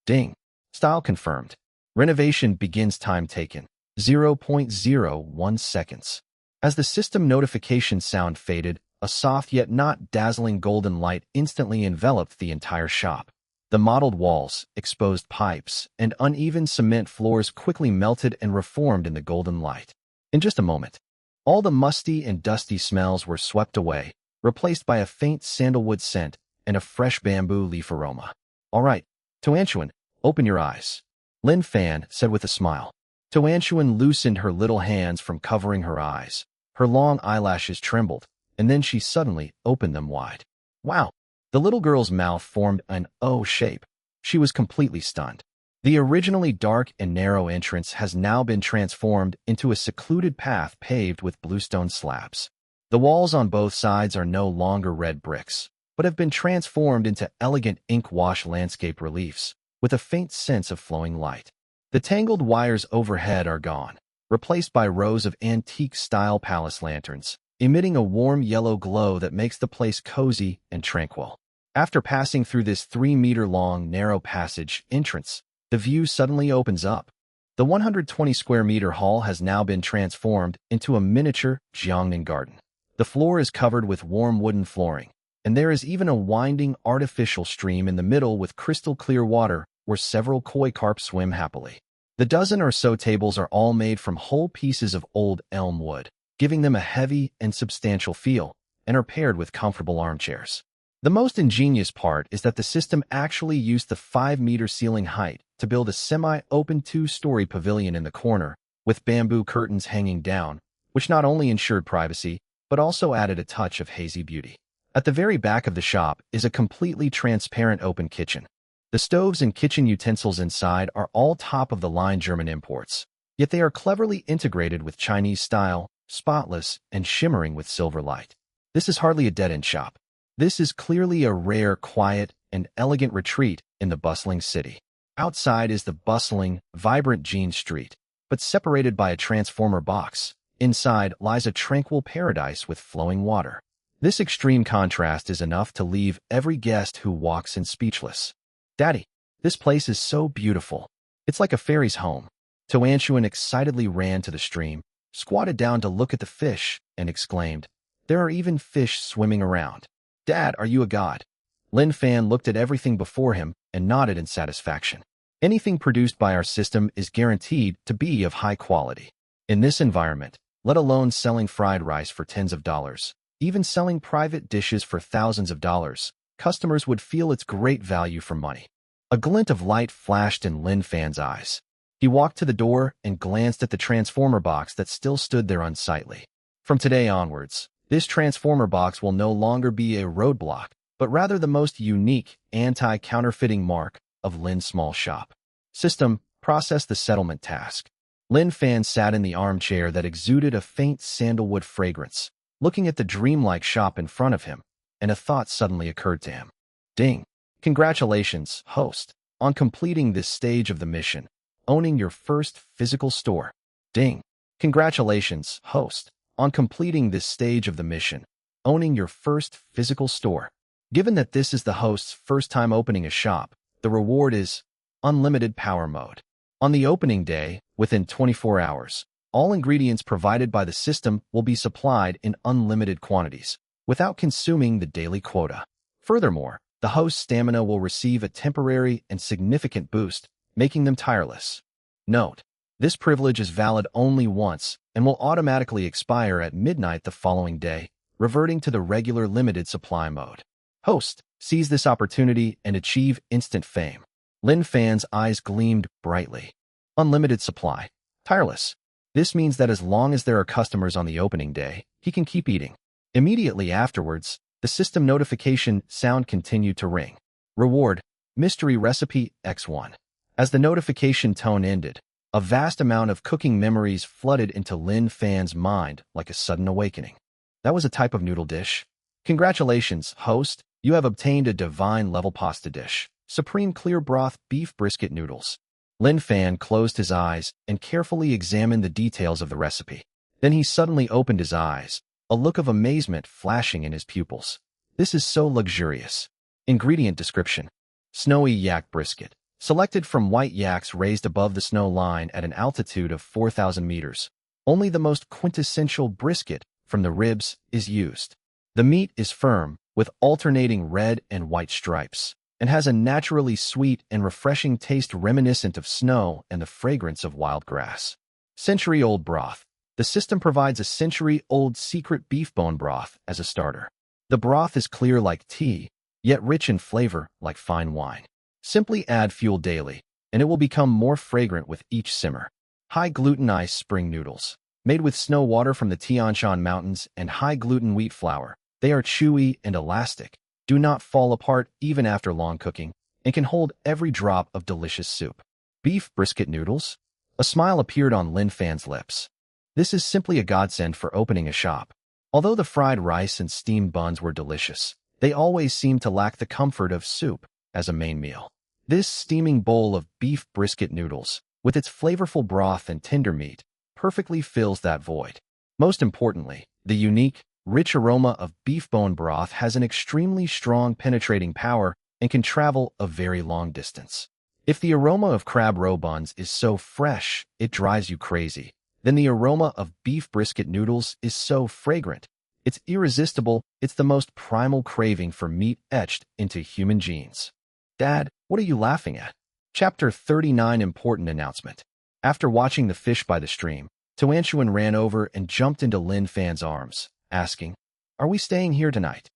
Ding. Style confirmed. Renovation begins. Time taken. 0.01 seconds. As the system notification sound faded, a soft yet not dazzling golden light instantly enveloped the entire shop. The mottled walls, exposed pipes, and uneven cement floors quickly melted and reformed in the golden light. In just a moment, all the musty and dusty smells were swept away, replaced by a faint sandalwood scent and a fresh bamboo leaf aroma. All right, Tuanshuan, open your eyes. Lin Fan said with a smile. Tuanshuan loosened her little hands from covering her eyes. Her long eyelashes trembled, and then she suddenly opened them wide. Wow! The little girl's mouth formed an O shape. She was completely stunned. The originally dark and narrow entrance has now been transformed into a secluded path paved with bluestone slabs. The walls on both sides are no longer red bricks, but have been transformed into elegant ink-wash landscape reliefs, with a faint sense of flowing light. The tangled wires overhead are gone, replaced by rows of antique-style palace lanterns, emitting a warm yellow glow that makes the place cozy and tranquil. After passing through this 3-meter-long narrow passage entrance, the view suddenly opens up. The 120 square meter hall has now been transformed into a miniature Jiangnan garden. The floor is covered with warm wooden flooring, and there is even a winding artificial stream in the middle with crystal clear water where several koi carp swim happily. The dozen or so tables are all made from whole pieces of old elm wood, giving them a heavy and substantial feel, and are paired with comfortable armchairs. The most ingenious part is that the system actually used the 5-meter ceiling height to build a semi-open 2-story pavilion in the corner, with bamboo curtains hanging down, which not only ensured privacy, but also added a touch of hazy beauty. At the very back of the shop is a completely transparent open kitchen. The stoves and kitchen utensils inside are all top-of-the-line German imports, yet they are cleverly integrated with Chinese style, spotless, and shimmering with silver light. This is hardly a dead-end shop. This is clearly a rare, quiet, and elegant retreat in the bustling city. Outside is the bustling, vibrant Jean Street, but separated by a transformer box. Inside lies a tranquil paradise with flowing water. This extreme contrast is enough to leave every guest who walks in speechless. Daddy, this place is so beautiful. It's like a fairy's home. Toanchuan excitedly ran to the stream, squatted down to look at the fish, and exclaimed, "There are even fish swimming around. Dad, are you a god?" Lin Fan looked at everything before him and nodded in satisfaction. Anything produced by our system is guaranteed to be of high quality. In this environment, let alone selling fried rice for tens of dollars, even selling private dishes for thousands of dollars, customers would feel its great value for money. A glint of light flashed in Lin Fan's eyes. He walked to the door and glanced at the transformer box that still stood there unsightly. From today onwards, this transformer box will no longer be a roadblock, but rather the most unique anti-counterfeiting mark of Lin's small shop. System, process the settlement task. Lin Fan sat in the armchair that exuded a faint sandalwood fragrance, looking at the dreamlike shop in front of him, and a thought suddenly occurred to him. Ding! Congratulations, host, on completing this stage of the mission, owning your first physical store. Ding! Congratulations, host, on completing this stage of the mission, owning your first physical store. Given that this is the host's first time opening a shop, the reward is unlimited power mode. On the opening day, within 24 hours, all ingredients provided by the system will be supplied in unlimited quantities, without consuming the daily quota. Furthermore, the host's stamina will receive a temporary and significant boost, making them tireless. Note: this privilege is valid only once and will automatically expire at midnight the following day, reverting to the regular limited supply mode. Host, seize this opportunity and achieve instant fame. Lin Fan's eyes gleamed brightly. Unlimited supply. Tireless. This means that as long as there are customers on the opening day, he can keep eating. Immediately afterwards, the system notification sound continued to ring. Reward, Mystery Recipe X1. As the notification tone ended, a vast amount of cooking memories flooded into Lin Fan's mind like a sudden awakening. That was a type of noodle dish. Congratulations, host, you have obtained a divine-level pasta dish, Supreme Clear Broth Beef Brisket Noodles. Lin Fan closed his eyes and carefully examined the details of the recipe. Then he suddenly opened his eyes, a look of amazement flashing in his pupils. This is so luxurious. Ingredient description: snowy yak brisket, selected from white yaks raised above the snow line at an altitude of 4,000 meters. Only the most quintessential brisket from the ribs is used. The meat is firm, with alternating red and white stripes, and has a naturally sweet and refreshing taste reminiscent of snow and the fragrance of wild grass. Century-old broth. The system provides a century-old secret beef bone broth as a starter. The broth is clear like tea, yet rich in flavor like fine wine. Simply add fuel daily, and it will become more fragrant with each simmer. High-gluten ice spring noodles. Made with snow water from the Tian Shan Mountains and high-gluten wheat flour, they are chewy and elastic, do not fall apart even after long cooking, and can hold every drop of delicious soup. Beef brisket noodles? A smile appeared on Lin Fan's lips. This is simply a godsend for opening a shop. Although the fried rice and steamed buns were delicious, they always seemed to lack the comfort of soup as a main meal. This steaming bowl of beef brisket noodles, with its flavorful broth and tender meat, perfectly fills that void. Most importantly, the unique, rich aroma of beef bone broth has an extremely strong penetrating power and can travel a very long distance. If the aroma of crab roe buns is so fresh it drives you crazy, then the aroma of beef brisket noodles is so fragrant, it's irresistible. It's the most primal craving for meat etched into human genes. Dad, what are you laughing at? Chapter 39 Important Announcement. After watching the fish by the stream, Toanchuan ran over and jumped into Lin Fan's arms, asking, "Are we staying here tonight?"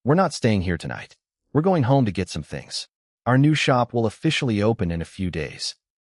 "We're not staying here tonight. We're going home to get some things. Our new shop will officially open in a few days."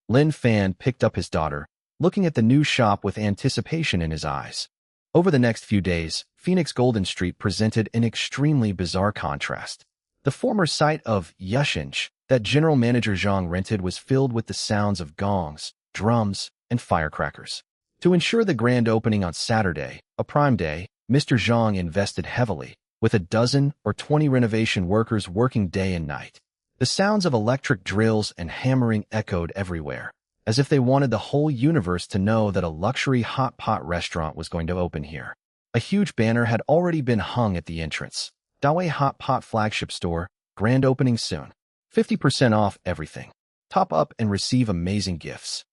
Lin Fan picked up his daughter, looking at the new shop with anticipation in his eyes. Over the next few days, Phoenix Golden Street presented an extremely bizarre contrast. The former site of Yushinch that General Manager Zhang rented was filled with the sounds of gongs, drums, and firecrackers. To ensure the grand opening on Saturday, a prime day, Mr. Zhang invested heavily, with a dozen or 20 renovation workers working day and night. The sounds of electric drills and hammering echoed everywhere, as if they wanted the whole universe to know that a luxury hot pot restaurant was going to open here. A huge banner had already been hung at the entrance. Dawei Hot Pot Flagship Store, grand opening soon. 50% off everything. Top up and receive amazing gifts.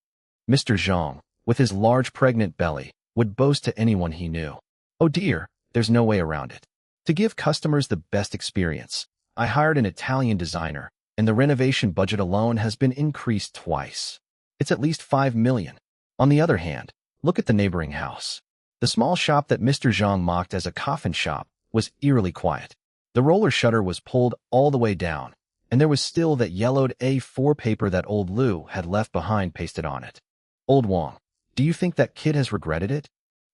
Mr. Zhang, with his large pregnant belly, would boast to anyone he knew. Oh dear, there's no way around it. To give customers the best experience, I hired an Italian designer, and the renovation budget alone has been increased twice. It's at least 5 million. On the other hand, look at the neighboring house. The small shop that Mr. Zhang mocked as a coffin shop was eerily quiet. The roller shutter was pulled all the way down, and there was still that yellowed A4 paper that old Lu had left behind pasted on it. Old Wang, do you think that kid has regretted it?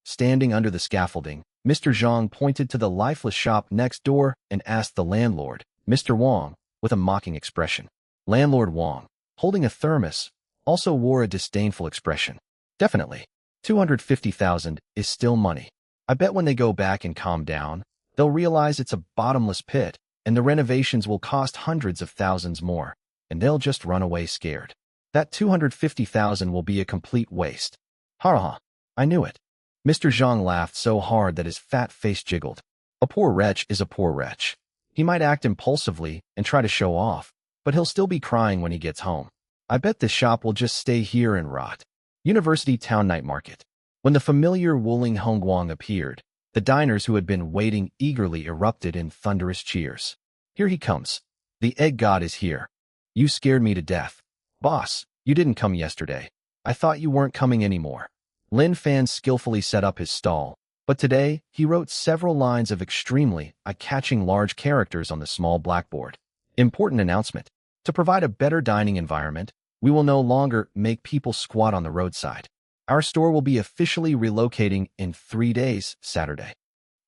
Standing under the scaffolding, Mr. Zhang pointed to the lifeless shop next door and asked the landlord, Mr. Wang, with a mocking expression. Landlord Wang, holding a thermos, also wore a disdainful expression. Definitely. 250,000 is still money. I bet when they go back and calm down, they'll realize it's a bottomless pit, and the renovations will cost hundreds of thousands more, and they'll just run away scared. That 250,000 will be a complete waste. Ha ha, I knew it. Mr. Zhang laughed so hard that his fat face jiggled. A poor wretch is a poor wretch. He might act impulsively and try to show off, but he'll still be crying when he gets home. I bet this shop will just stay here and rot. University Town Night Market. When the familiar Wuling Hongguang appeared, the diners who had been waiting eagerly erupted in thunderous cheers. Here he comes. The egg god is here. You scared me to death. Boss, you didn't come yesterday. I thought you weren't coming anymore. Lin Fan skillfully set up his stall, but today he wrote several lines of extremely eye-catching large characters on the small blackboard. Important announcement. To provide a better dining environment, we will no longer make people squat on the roadside. Our store will be officially relocating in 3 days, Saturday.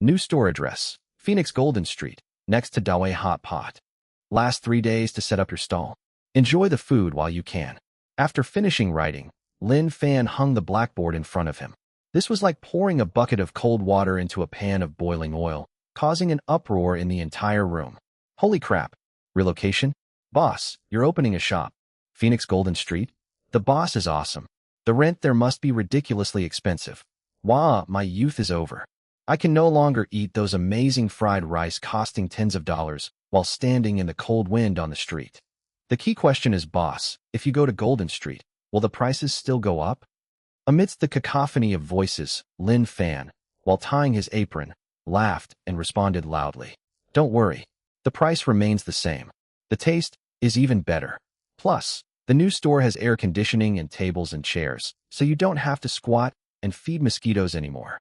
New store address, Phoenix Golden Street, next to Dawei Hot Pot. Last 3 days to set up your stall. Enjoy the food while you can. After finishing writing, Lin Fan hung the blackboard in front of him. This was like pouring a bucket of cold water into a pan of boiling oil, causing an uproar in the entire room. Holy crap. Relocation? Boss, you're opening a shop. Phoenix Golden Street? The boss is awesome. The rent there must be ridiculously expensive. Wah, my youth is over. I can no longer eat those amazing fried rice costing tens of dollars while standing in the cold wind on the street. The key question is, boss, if you go to Golden Street, will the prices still go up? Amidst the cacophony of voices, Lin Fan, while tying his apron, laughed and responded loudly. Don't worry. The price remains the same. The taste is even better. Plus, the new store has air conditioning and tables and chairs, so you don't have to squat and feed mosquitoes anymore.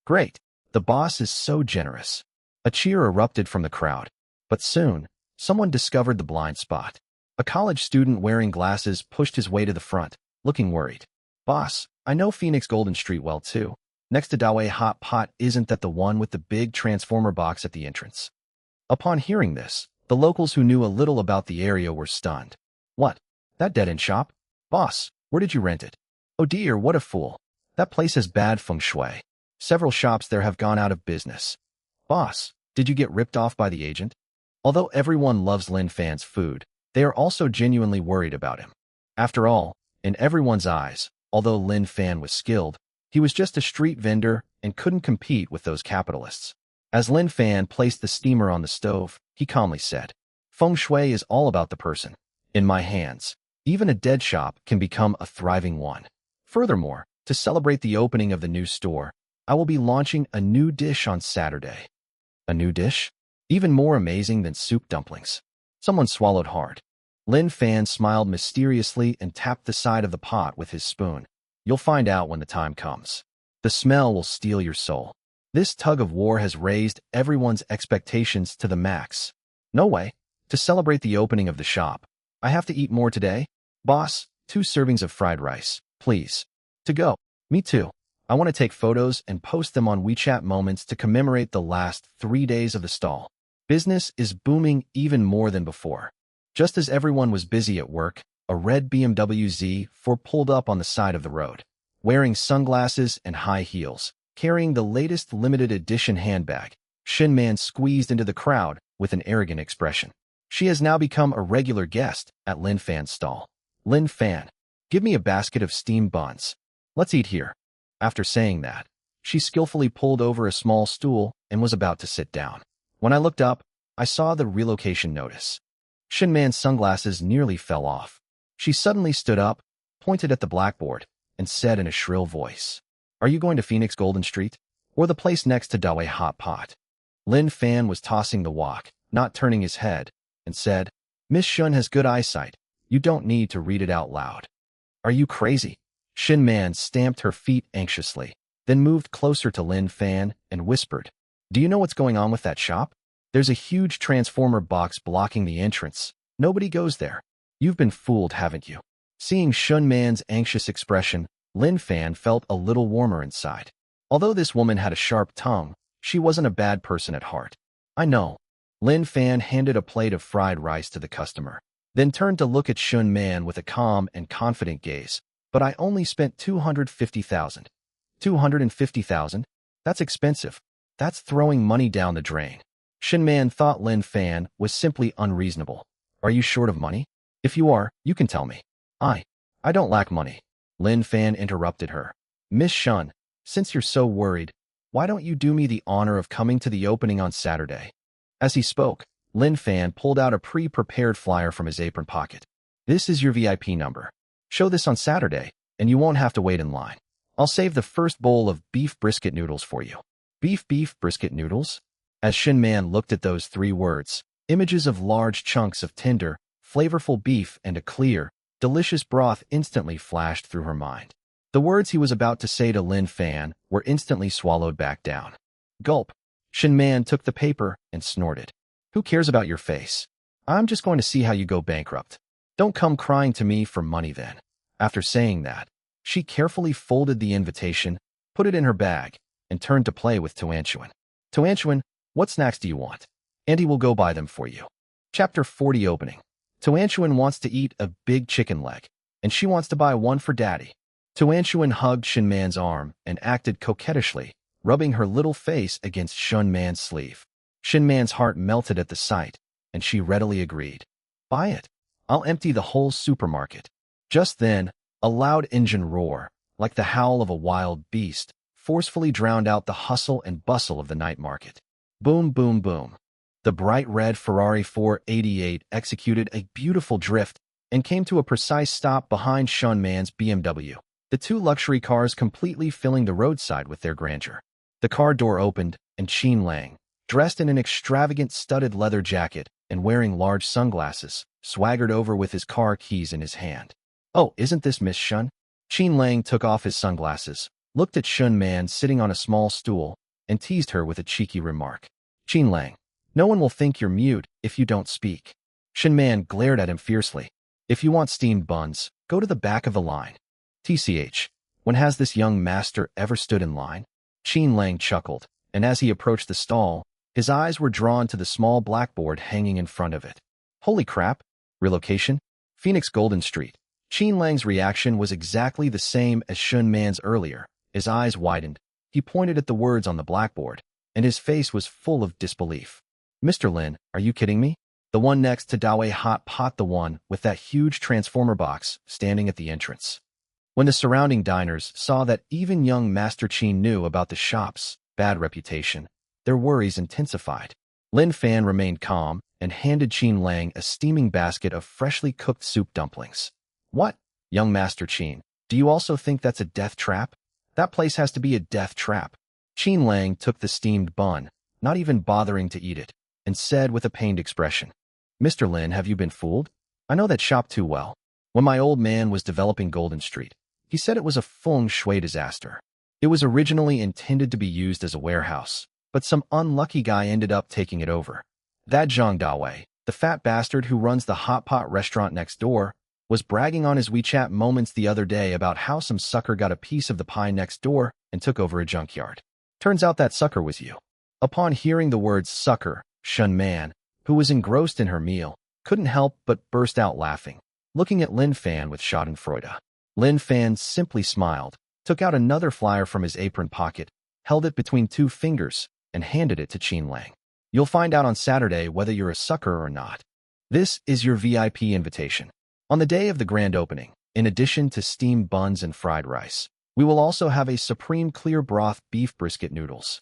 Great. The boss is so generous. A cheer erupted from the crowd. But soon, someone discovered the blind spot. A college student wearing glasses pushed his way to the front, looking worried. Boss, I know Phoenix Golden Street well too. Next to Dawei Hot Pot, isn't that the one with the big transformer box at the entrance? Upon hearing this, the locals who knew a little about the area were stunned. What? That dead-end shop? Boss, where did you rent it? Oh dear, what a fool. That place has bad feng shui. Several shops there have gone out of business. Boss, did you get ripped off by the agent? Although everyone loves Lin Fan's food, they are also genuinely worried about him. After all, in everyone's eyes, although Lin Fan was skilled, he was just a street vendor and couldn't compete with those capitalists. As Lin Fan placed the steamer on the stove, he calmly said, Feng shui is all about the person. In my hands, even a dead shop can become a thriving one. Furthermore, to celebrate the opening of the new store, I will be launching a new dish on Saturday. A new dish? Even more amazing than soup dumplings. Someone swallowed hard. Lin Fan smiled mysteriously and tapped the side of the pot with his spoon. You'll find out when the time comes. The smell will steal your soul. This tug of war has raised everyone's expectations to the max. No way. To celebrate the opening of the shop, I have to eat more today? Boss, 2 servings of fried rice, please. To go. Me too. I want to take photos and post them on WeChat Moments to commemorate the last 3 days of the stall. Business is booming even more than before. Just as everyone was busy at work, a red BMW Z4 pulled up on the side of the road. Wearing sunglasses and high heels, carrying the latest limited edition handbag, Shin Man squeezed into the crowd with an arrogant expression. She has now become a regular guest at Lin Fan's stall. Lin Fan, give me a basket of steamed buns. Let's eat here. After saying that, she skillfully pulled over a small stool and was about to sit down. When I looked up, I saw the relocation notice. Shin Man's sunglasses nearly fell off. She suddenly stood up, pointed at the blackboard, and said in a shrill voice, "Are you going to Phoenix Golden Street? Or the place next to Dawei Hot Pot?" Lin Fan was tossing the wok, not turning his head, and said, "Miss Shun has good eyesight. You don't need to read it out loud." "Are you crazy?" Shin Man stamped her feet anxiously, then moved closer to Lin Fan and whispered, "Do you know what's going on with that shop? There's a huge transformer box blocking the entrance. Nobody goes there. You've been fooled, haven't you?" Seeing Shun Man's anxious expression, Lin Fan felt a little warmer inside. Although this woman had a sharp tongue, she wasn't a bad person at heart. "I know." Lin Fan handed a plate of fried rice to the customer, then turned to look at Shun Man with a calm and confident gaze. "But I only spent 250,000. 250,000? That's expensive. That's throwing money down the drain." Shin Man thought Lin Fan was simply unreasonable. "Are you short of money? If you are, you can tell me." I don't lack money." Lin Fan interrupted her. "Miss Shun, since you're so worried, why don't you do me the honor of coming to the opening on Saturday?" As he spoke, Lin Fan pulled out a pre-prepared flyer from his apron pocket. "This is your VIP number. Show this on Saturday, and you won't have to wait in line. I'll save the first bowl of beef brisket noodles for you." Beef brisket noodles? As Shin Man looked at those 3 words, images of large chunks of tender, flavorful beef and a clear, delicious broth instantly flashed through her mind. The words he was about to say to Lin Fan were instantly swallowed back down. Gulp. Shin Man took the paper and snorted. "Who cares about your face? I'm just going to see how you go bankrupt. Don't come crying to me for money then." After saying that, she carefully folded the invitation, put it in her bag, and turned to play with Tuanchuan. "Tuanchuan, what snacks do you want? Auntie will go buy them for you." Chapter 40 Opening. Tuanchuan wants to eat a big chicken leg, and she wants to buy one for Daddy. Tuanchuan hugged Shin Man's arm and acted coquettishly, rubbing her little face against Shin Man's sleeve. Shin Man's heart melted at the sight, and she readily agreed. "Buy it. I'll empty the whole supermarket." Just then, a loud engine roar, like the howl of a wild beast, forcefully drowned out the hustle and bustle of the night market. Boom, boom, boom. The bright red Ferrari 488 executed a beautiful drift and came to a precise stop behind Shun Man's BMW, the 2 luxury cars completely filling the roadside with their grandeur. The car door opened, and Qin Lang, dressed in an extravagant studded leather jacket and wearing large sunglasses, swaggered over with his car keys in his hand. "Oh, isn't this Miss Shun?" Qin Lang took off his sunglasses, looked at Shun Man sitting on a small stool, and teased her with a cheeky remark. "Qin Lang, no one will think you're mute if you don't speak." Shin Man glared at him fiercely. "If you want steamed buns, go to the back of the line." "TCH, when has this young master ever stood in line?" Qin Lang chuckled, and as he approached the stall, his eyes were drawn to the small blackboard hanging in front of it. "Holy crap! Relocation? Phoenix Golden Street." Qin Lang's reaction was exactly the same as Shun Man's earlier. His eyes widened. He pointed at the words on the blackboard, and his face was full of disbelief. "Mr. Lin, are you kidding me? The one next to Dawei Hot Pot, the one with that huge transformer box standing at the entrance." When the surrounding diners saw that even young Master Qin knew about the shop's bad reputation, their worries intensified. Lin Fan remained calm and handed Qin Lang a steaming basket of freshly cooked soup dumplings. "What, young Master Qin, do you also think that's a death trap? That place has to be a death trap." Qin Lang took the steamed bun, not even bothering to eat it, and said with a pained expression, "Mr. Lin, have you been fooled? I know that shop too well. When my old man was developing Golden Street, he said it was a feng shui disaster. It was originally intended to be used as a warehouse, but some unlucky guy ended up taking it over. That Zhang Dawei, the fat bastard who runs the hot pot restaurant next door, was bragging on his WeChat moments the other day about how some sucker got a piece of the pie next door and took over a junkyard. Turns out that sucker was you. Upon hearing the words sucker, Shun Man, who was engrossed in her meal, couldn't help but burst out laughing, looking at Lin Fan with schadenfreude. Lin Fan simply smiled, took out another flyer from his apron pocket, held it between two fingers, and handed it to Qin Lang. You'll find out on Saturday whether you're a sucker or not. This is your VIP invitation. On the day of the grand opening, in addition to steamed buns and fried rice, we will also have a supreme clear broth beef brisket noodles.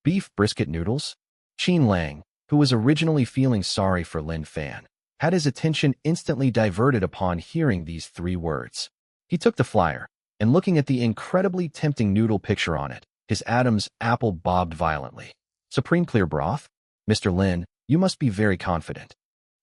Beef brisket noodles? Qin Lang, who was originally feeling sorry for Lin Fan, had his attention instantly diverted upon hearing these three words. He took the flyer, and looking at the incredibly tempting noodle picture on it, his Adam's apple bobbed violently. Supreme clear broth? Mr. Lin, you must be very confident.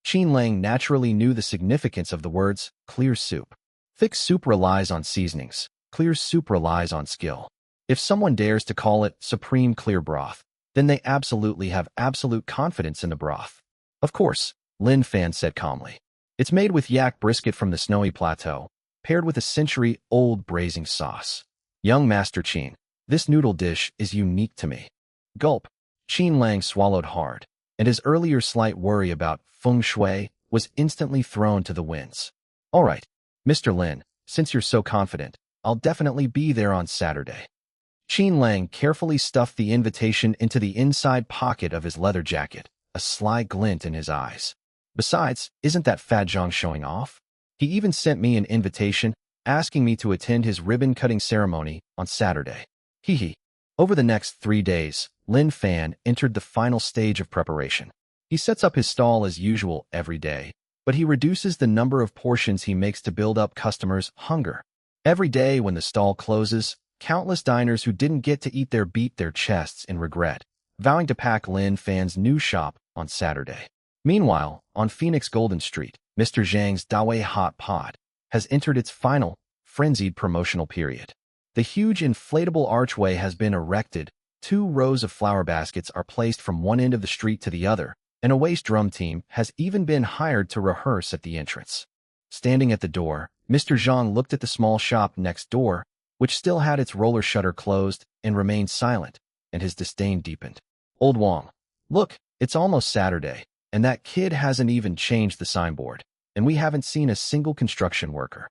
Qin Lang naturally knew the significance of the words clear soup. Thick soup relies on seasonings. Clear soup relies on skill. If someone dares to call it supreme clear broth, then they absolutely have absolute confidence in the broth. Of course, Lin Fan said calmly. It's made with yak brisket from the snowy plateau, paired with a century-old braising sauce. Young Master Qin, this noodle dish is unique to me. Gulp. Qin Lang swallowed hard, and his earlier slight worry about feng shui was instantly thrown to the winds. All right, Mr. Lin, since you're so confident, I'll definitely be there on Saturday. Qin Lang carefully stuffed the invitation into the inside pocket of his leather jacket, a sly glint in his eyes. Besides, isn't that Fat Zhang showing off? He even sent me an invitation asking me to attend his ribbon-cutting ceremony on Saturday. Hee hee. Over the next 3 days, Lin Fan entered the final stage of preparation. He sets up his stall as usual every day, but he reduces the number of portions he makes to build up customers' hunger. Every day when the stall closes, countless diners who didn't get to eat there beat their chests in regret, vowing to pack Lin Fan's new shop on Saturday. Meanwhile, on Phoenix Golden Street, Mr. Zhang's Dawei Hot Pot has entered its final, frenzied promotional period. The huge inflatable archway has been erected, 2 rows of flower baskets are placed from one end of the street to the other, and a waist drum team has even been hired to rehearse at the entrance. Standing at the door, Mr. Zhang looked at the small shop next door, which still had its roller shutter closed and remained silent, and his disdain deepened. Old Wang, look, it's almost Saturday, and that kid hasn't even changed the signboard, and we haven't seen a single construction worker.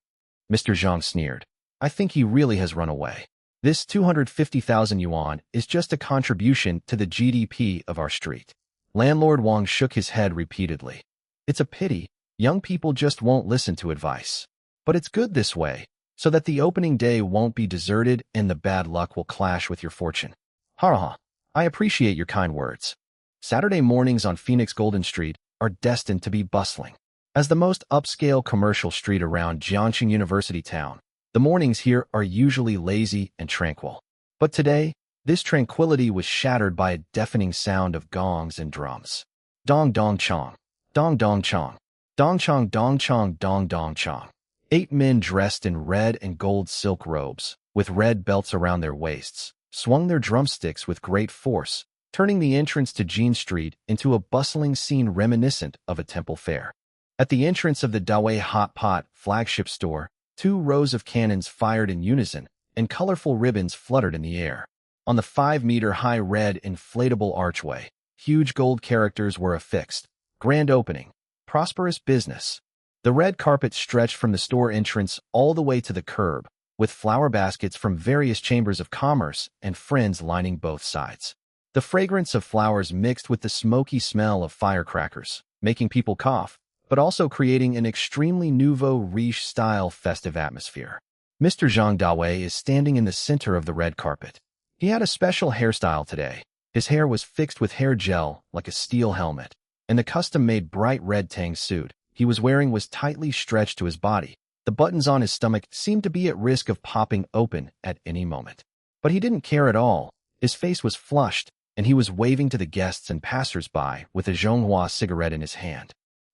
Mr. Zhang sneered. I think he really has run away. This 250,000 yuan is just a contribution to the GDP of our street. Landlord Wang shook his head repeatedly. It's a pity, young people just won't listen to advice. But it's good this way, so that the opening day won't be deserted and the bad luck will clash with your fortune. Ha ha, I appreciate your kind words. Saturday mornings on Phoenix Golden Street are destined to be bustling. As the most upscale commercial street around Jiangxing University Town, the mornings here are usually lazy and tranquil. But today, this tranquility was shattered by a deafening sound of gongs and drums. Dong dong chong, dong dong chong, dong chong dong chong dong dong chong. 8 men dressed in red and gold silk robes, with red belts around their waists, swung their drumsticks with great force, turning the entrance to Jean Street into a bustling scene reminiscent of a temple fair. At the entrance of the Dawei Hot Pot flagship store, 2 rows of cannons fired in unison, and colorful ribbons fluttered in the air. On the 5-meter-high red inflatable archway, huge gold characters were affixed. Grand opening. Prosperous business. The red carpet stretched from the store entrance all the way to the curb, with flower baskets from various chambers of commerce and friends lining both sides. The fragrance of flowers mixed with the smoky smell of firecrackers, making people cough, but also creating an extremely nouveau riche-style festive atmosphere. Mr. Zhang Dawei is standing in the center of the red carpet. He had a special hairstyle today. His hair was fixed with hair gel like a steel helmet, and the custom-made bright red tang suit he was wearing was tightly stretched to his body. The buttons on his stomach seemed to be at risk of popping open at any moment. But he didn't care at all. His face was flushed, and he was waving to the guests and passers-by with a Zhonghua cigarette in his hand.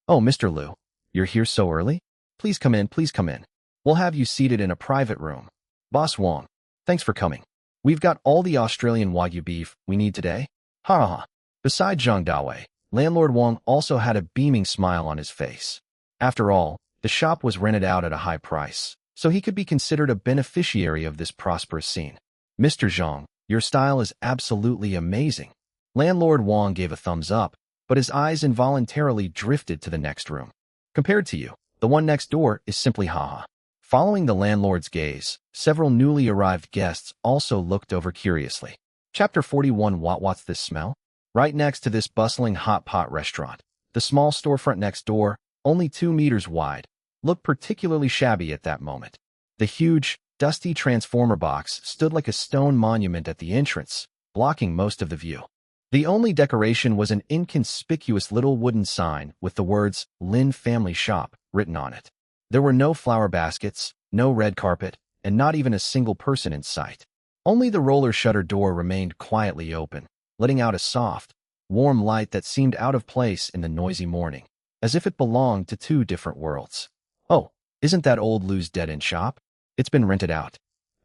Oh, Mr. Liu, you're here so early? Please come in, please come in. We'll have you seated in a private room. Boss Wang, thanks for coming. We've got all the Australian Wagyu beef we need today. Ha ha ha. Besides Zhang Dawei, Landlord Wang also had a beaming smile on his face. After all, The shop was rented out at a high price, so he could be considered a beneficiary of this prosperous scene. Mr. Zhang, your style is absolutely amazing. Landlord Wang gave a thumbs up, but his eyes involuntarily drifted to the next room. Compared to you, the one next door is simply haha. Following the landlord's gaze, several newly arrived guests also looked over curiously. Chapter 41. What's this smell? Right next to this bustling hot pot restaurant, the small storefront next door, only 2 meters wide, looked particularly shabby at that moment. The huge, dusty transformer box stood like a stone monument at the entrance, blocking most of the view. The only decoration was an inconspicuous little wooden sign with the words Lin Family Shop written on it. There were no flower baskets, no red carpet, and not even a single person in sight. Only the roller shutter door remained quietly open, letting out a soft, warm light that seemed out of place in the noisy morning, as if it belonged to 2 different worlds. Oh, isn't that old Lou's dead-end shop? It's been rented out.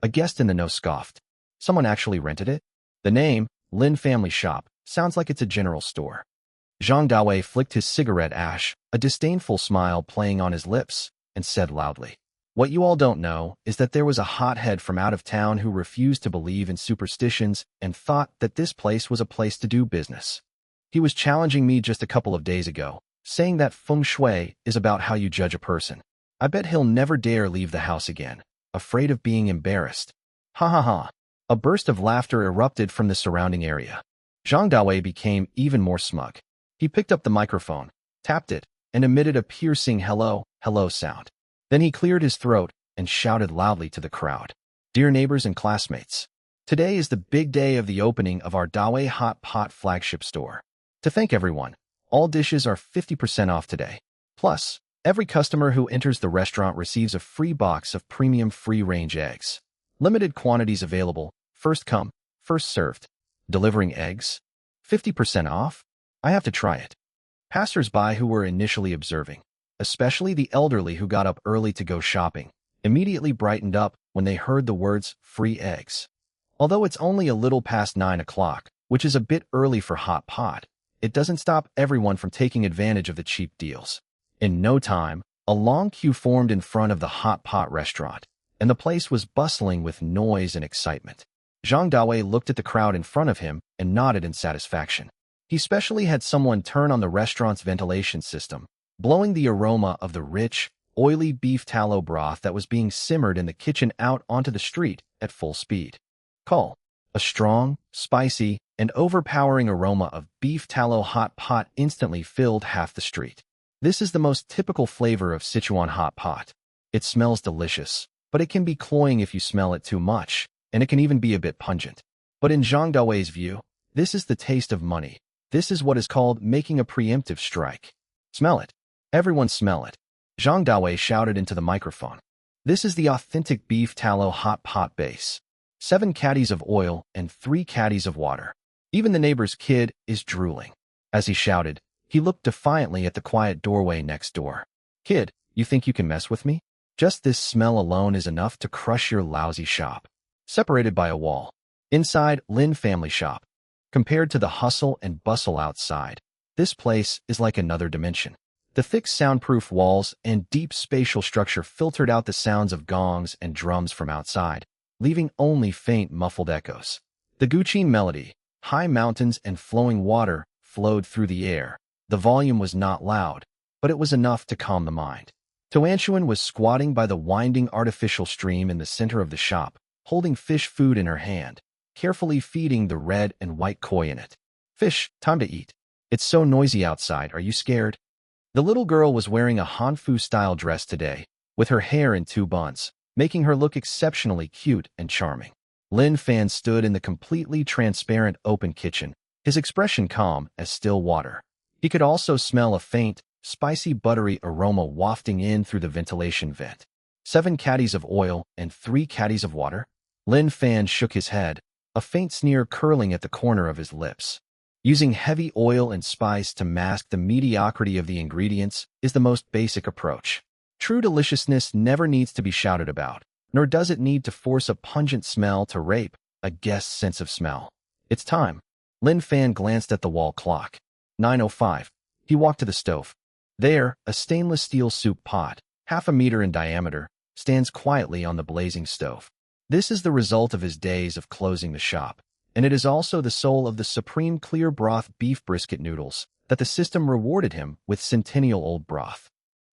A guest in the know scoffed. Someone actually rented it? The name, Lin Family Shop, sounds like it's a general store. Zhang Dawei flicked his cigarette ash, a disdainful smile playing on his lips, and said loudly, "What you all don't know is that there was a hothead from out of town who refused to believe in superstitions and thought that this place was a place to do business. He was challenging me just a couple of days ago, saying that feng shui is about how you judge a person. I bet he'll never dare leave the house again, afraid of being embarrassed." Ha ha ha. A burst of laughter erupted from the surrounding area. Zhang Dawei became even more smug. He picked up the microphone, tapped it, and emitted a piercing hello, hello sound. Then he cleared his throat and shouted loudly to the crowd. "Dear neighbors and classmates, today is the big day of the opening of our Dawei Hot Pot flagship store. To thank everyone, all dishes are 50% off today. Plus, every customer who enters the restaurant receives a free box of premium free-range eggs. Limited quantities available, first come, first served. Delivering eggs? 50% off? I have to try it." Passers-by who were initially observing, especially the elderly who got up early to go shopping, immediately brightened up when they heard the words free eggs. Although it's only a little past 9 o'clock, which is a bit early for hot pot, it doesn't stop everyone from taking advantage of the cheap deals. In no time, a long queue formed in front of the hot pot restaurant, and the place was bustling with noise and excitement. Zhang Dawei looked at the crowd in front of him and nodded in satisfaction. He specially had someone turn on the restaurant's ventilation system, blowing the aroma of the rich, oily beef tallow broth that was being simmered in the kitchen out onto the street at full speed. Call. A strong, spicy, and overpowering aroma of beef tallow hot pot instantly filled half the street. This is the most typical flavor of Sichuan hot pot. It smells delicious, but it can be cloying if you smell it too much, and it can even be a bit pungent. But in Zhang Dawei's view, this is the taste of money. This is what is called making a preemptive strike. Smell it. Everyone smell it. Zhang Dawei shouted into the microphone. This is the authentic beef tallow hot pot base. 7 caddies of oil and 3 caddies of water. Even the neighbor's kid is drooling. As he shouted, he looked defiantly at the quiet doorway next door. "Kid, you think you can mess with me? Just this smell alone is enough to crush your lousy shop." Separated by a wall. Inside Lin Family Shop. Compared to the hustle and bustle outside, this place is like another dimension. The thick soundproof walls and deep spatial structure filtered out the sounds of gongs and drums from outside, leaving only faint muffled echoes. The Guqin melody, high mountains and flowing water, flowed through the air. The volume was not loud, but it was enough to calm the mind. Tuanshuan was squatting by the winding artificial stream in the center of the shop, holding fish food in her hand, carefully feeding the red and white koi in it. "Fish, time to eat. It's so noisy outside, are you scared?" The little girl was wearing a Hanfu-style dress today, with her hair in 2 buns, making her look exceptionally cute and charming. Lin Fan stood in the completely transparent open kitchen, his expression calm as still water. He could also smell a faint, spicy buttery aroma wafting in through the ventilation vent. 7 caddies of oil and 3 caddies of water? Lin Fan shook his head, a faint sneer curling at the corner of his lips. Using heavy oil and spice to mask the mediocrity of the ingredients is the most basic approach. True deliciousness never needs to be shouted about, nor does it need to force a pungent smell to rape a guest's sense of smell. It's time. Lin Fan glanced at the wall clock. 9:05. He walked to the stove. There, a stainless steel soup pot, half a meter in diameter, stands quietly on the blazing stove. This is the result of his days of closing the shop, and it is also the soul of the supreme clear broth beef brisket noodles that the system rewarded him with centennial-old broth.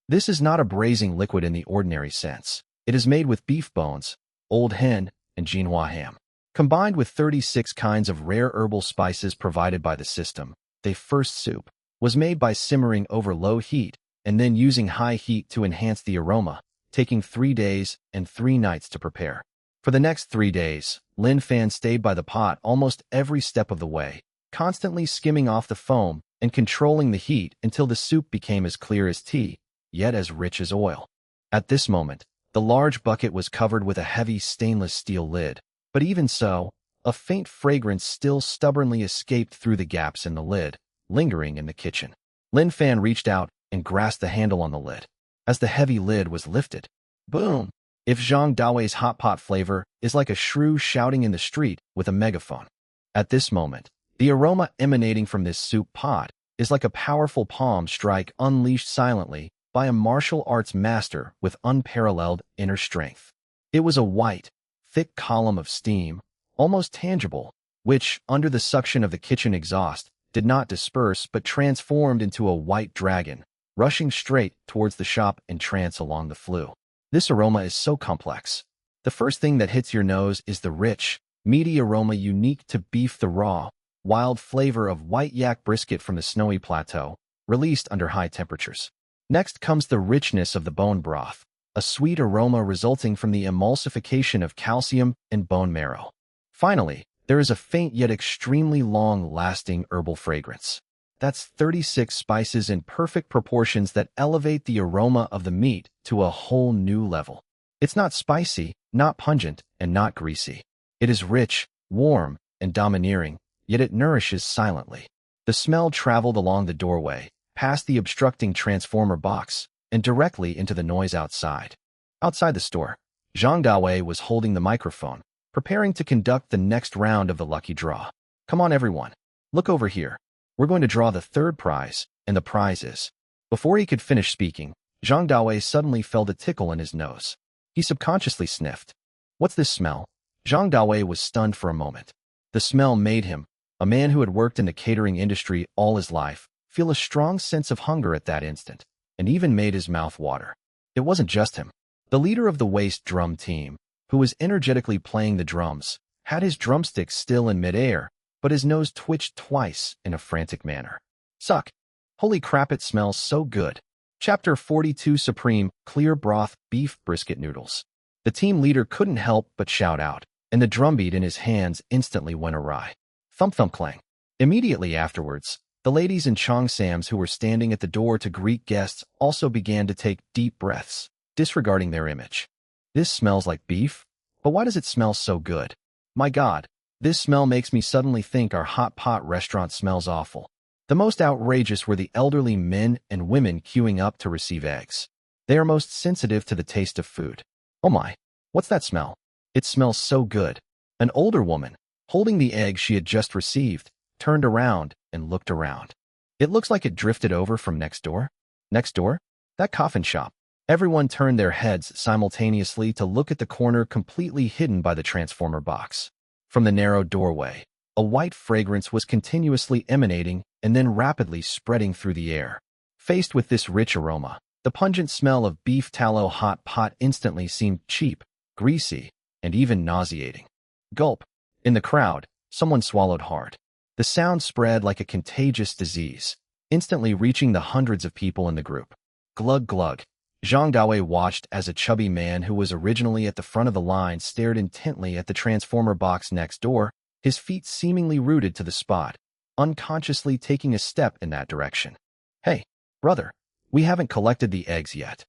This is not a braising liquid in the ordinary sense. It is made with beef bones, old hen, and Manhwa ham. Combined with 36 kinds of rare herbal spices provided by the system, the first soup was made by simmering over low heat and then using high heat to enhance the aroma, taking 3 days and 3 nights to prepare. For the next 3 days, Lin Fan stayed by the pot almost every step of the way, constantly skimming off the foam and controlling the heat until the soup became as clear as tea, yet as rich as oil. At this moment, the large bucket was covered with a heavy stainless steel lid, but even so, a faint fragrance still stubbornly escaped through the gaps in the lid, lingering in the kitchen. Lin Fan reached out and grasped the handle on the lid. As the heavy lid was lifted, boom! If Zhang Daoi's hot pot flavor is like a shrew shouting in the street with a megaphone. At this moment, the aroma emanating from this soup pot is like a powerful palm strike unleashed silently by a martial arts master with unparalleled inner strength. It was a white, thick column of steam, almost tangible, which, under the suction of the kitchen exhaust, did not disperse but transformed into a white dragon, rushing straight towards the shop in trance along the flue. This aroma is so complex. The first thing that hits your nose is the rich, meaty aroma unique to beef, the raw, wild flavor of white yak brisket from the snowy plateau, released under high temperatures. Next comes the richness of the bone broth, a sweet aroma resulting from the emulsification of calcium and bone marrow. Finally, there is a faint yet extremely long-lasting herbal fragrance. That's 36 spices in perfect proportions that elevate the aroma of the meat to a whole new level. It's not spicy, not pungent, and not greasy. It is rich, warm, and domineering, yet it nourishes silently. The smell traveled along the doorway, past the obstructing transformer box, and directly into the noise outside. Outside the store, Zhang Daowei was holding the microphone, preparing to conduct the next round of the lucky draw. Come on, everyone. Look over here. We're going to draw the third prize, and the prize is... Before he could finish speaking, Zhang Daowei suddenly felt a tickle in his nose. He subconsciously sniffed. What's this smell? Zhang Daowei was stunned for a moment. The smell made him, a man who had worked in the catering industry all his life, feel a strong sense of hunger at that instant, and even made his mouth water. It wasn't just him. The leader of the waist drum team, who was energetically playing the drums, had his drumsticks still in midair, but his nose twitched twice in a frantic manner. Suck! Holy crap, it smells so good. Chapter 42 Supreme Clear Broth Beef Brisket Noodles. The team leader couldn't help but shout out, and the drumbeat in his hands instantly went awry. Thump thump clang. Immediately afterwards, the ladies and Chongsams who were standing at the door to greet guests also began to take deep breaths, disregarding their image. This smells like beef? But why does it smell so good? My God, this smell makes me suddenly think our hot pot restaurant smells awful. The most outrageous were the elderly men and women queuing up to receive eggs. They are most sensitive to the taste of food. Oh my, what's that smell? It smells so good. An older woman, holding the egg she had just received, turned around and looked around. It looks like it drifted over from next door. Next door? That coffin shop. Everyone turned their heads simultaneously to look at the corner completely hidden by the transformer box. From the narrow doorway, a white fragrance was continuously emanating and then rapidly spreading through the air. Faced with this rich aroma, the pungent smell of beef tallow hot pot instantly seemed cheap, greasy, and even nauseating. Gulp. In the crowd, someone swallowed hard. The sound spread like a contagious disease, instantly reaching the hundreds of people in the group. Glug glug. Zhang Daowei watched as a chubby man who was originally at the front of the line stared intently at the transformer box next door, his feet seemingly rooted to the spot, unconsciously taking a step in that direction. Hey, brother, we haven't collected the eggs yet.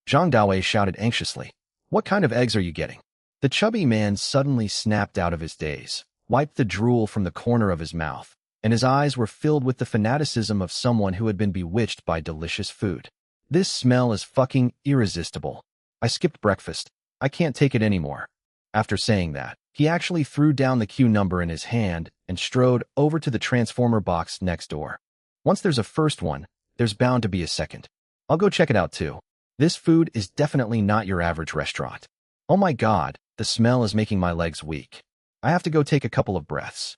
Zhang Daowei shouted anxiously. What kind of eggs are you getting? The chubby man suddenly snapped out of his daze, wiped the drool from the corner of his mouth, and his eyes were filled with the fanaticism of someone who had been bewitched by delicious food. This smell is fucking irresistible. I skipped breakfast. I can't take it anymore. After saying that, he actually threw down the queue number in his hand and strode over to the transformer box next door. Once there's a first one, there's bound to be a second. I'll go check it out too. This food is definitely not your average restaurant. Oh my God, the smell is making my legs weak. I have to go take a couple of breaths.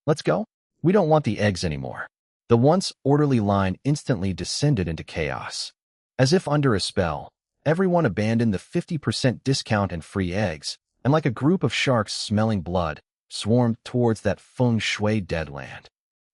Let's go? We don't want the eggs anymore. The once orderly line instantly descended into chaos. As if under a spell, everyone abandoned the 50% discount and free eggs, and like a group of sharks smelling blood, swarmed towards that feng shui deadland.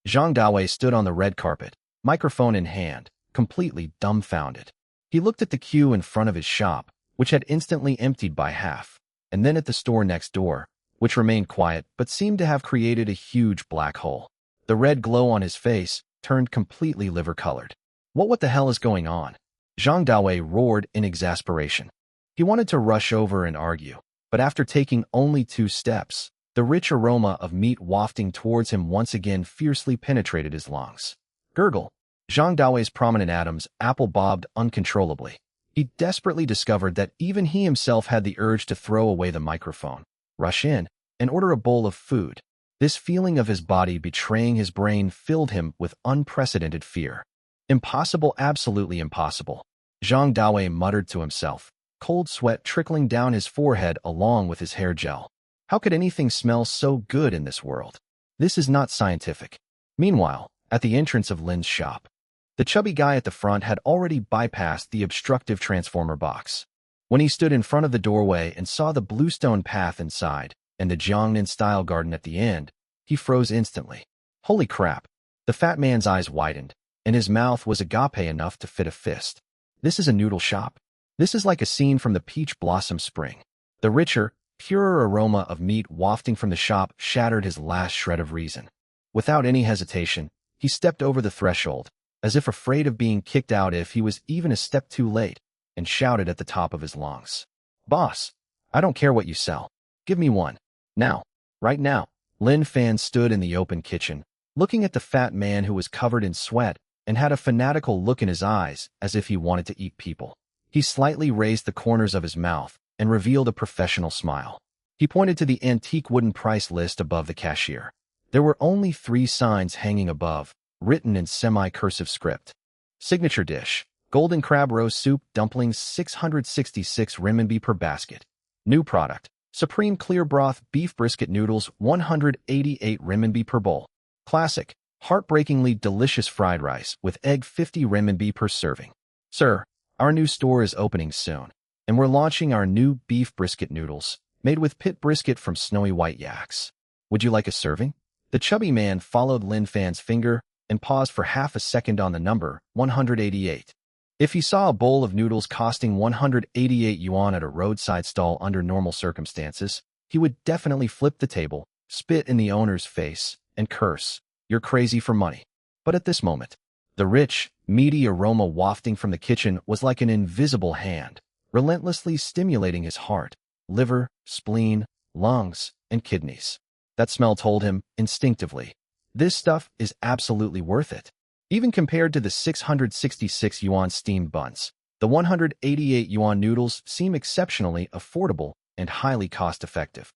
Zhang Dawei stood on the red carpet, microphone in hand, completely dumbfounded. He looked at the queue in front of his shop, which had instantly emptied by half, and then at the store next door, which remained quiet but seemed to have created a huge black hole. The red glow on his face turned completely liver-colored. What the hell is going on? Zhang Dawei roared in exasperation. He wanted to rush over and argue, but after taking only 2 steps, the rich aroma of meat wafting towards him once again fiercely penetrated his lungs. Gurgle. Zhang Dawei's prominent atoms apple-bobbed uncontrollably. He desperately discovered that even he himself had the urge to throw away the microphone, rush in, and order a bowl of food. This feeling of his body betraying his brain filled him with unprecedented fear. Impossible, absolutely impossible. Zhang Dawei muttered to himself, cold sweat trickling down his forehead along with his hair gel. How could anything smell so good in this world? This is not scientific. Meanwhile, at the entrance of Lin's shop, the chubby guy at the front had already bypassed the obstructive transformer box. When he stood in front of the doorway and saw the bluestone path inside, and the Jiangnan-style garden at the end, he froze instantly. Holy crap! The fat man's eyes widened, and his mouth was agape enough to fit a fist. This is a noodle shop. This is like a scene from the Peach Blossom Spring. The richer, purer aroma of meat wafting from the shop shattered his last shred of reason. Without any hesitation, he stepped over the threshold, as if afraid of being kicked out if he was even a step too late, and shouted at the top of his lungs. Boss, I don't care what you sell. Give me one. Now. Right now. Lin Fan stood in the open kitchen, looking at the fat man who was covered in sweat and had a fanatical look in his eyes as if he wanted to eat people. He slightly raised the corners of his mouth and revealed a professional smile. He pointed to the antique wooden price list above the cashier. There were only 3 signs hanging above, written in semi-cursive script. Signature dish, golden crab roast soup dumplings 666 renminbi per basket. New product, supreme clear broth beef brisket noodles 188 renminbi per bowl. Classic, heartbreakingly delicious fried rice with egg 50 renminbi per serving. Sir, our new store is opening soon, and we're launching our new beef brisket noodles, made with pit brisket from snowy white yaks. Would you like a serving? The chubby man followed Lin Fan's finger and paused for half a second on the number 188. If he saw a bowl of noodles costing 188 yuan at a roadside stall under normal circumstances, he would definitely flip the table, spit in the owner's face, and curse, "You're crazy for money." But at this moment, the rich, meaty aroma wafting from the kitchen was like an invisible hand, relentlessly stimulating his heart, liver, spleen, lungs, and kidneys. That smell told him, instinctively, this stuff is absolutely worth it. Even compared to the 666 yuan steamed buns, the 188 yuan noodles seem exceptionally affordable and highly cost-effective.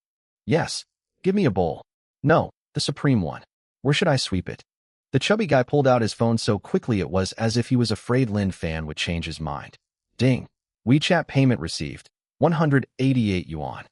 Yes, give me a bowl. No, the supreme one. Where should I sweep it? The chubby guy pulled out his phone so quickly it was as if he was afraid Lin Fan would change his mind. Ding. WeChat payment received. 188 yuan.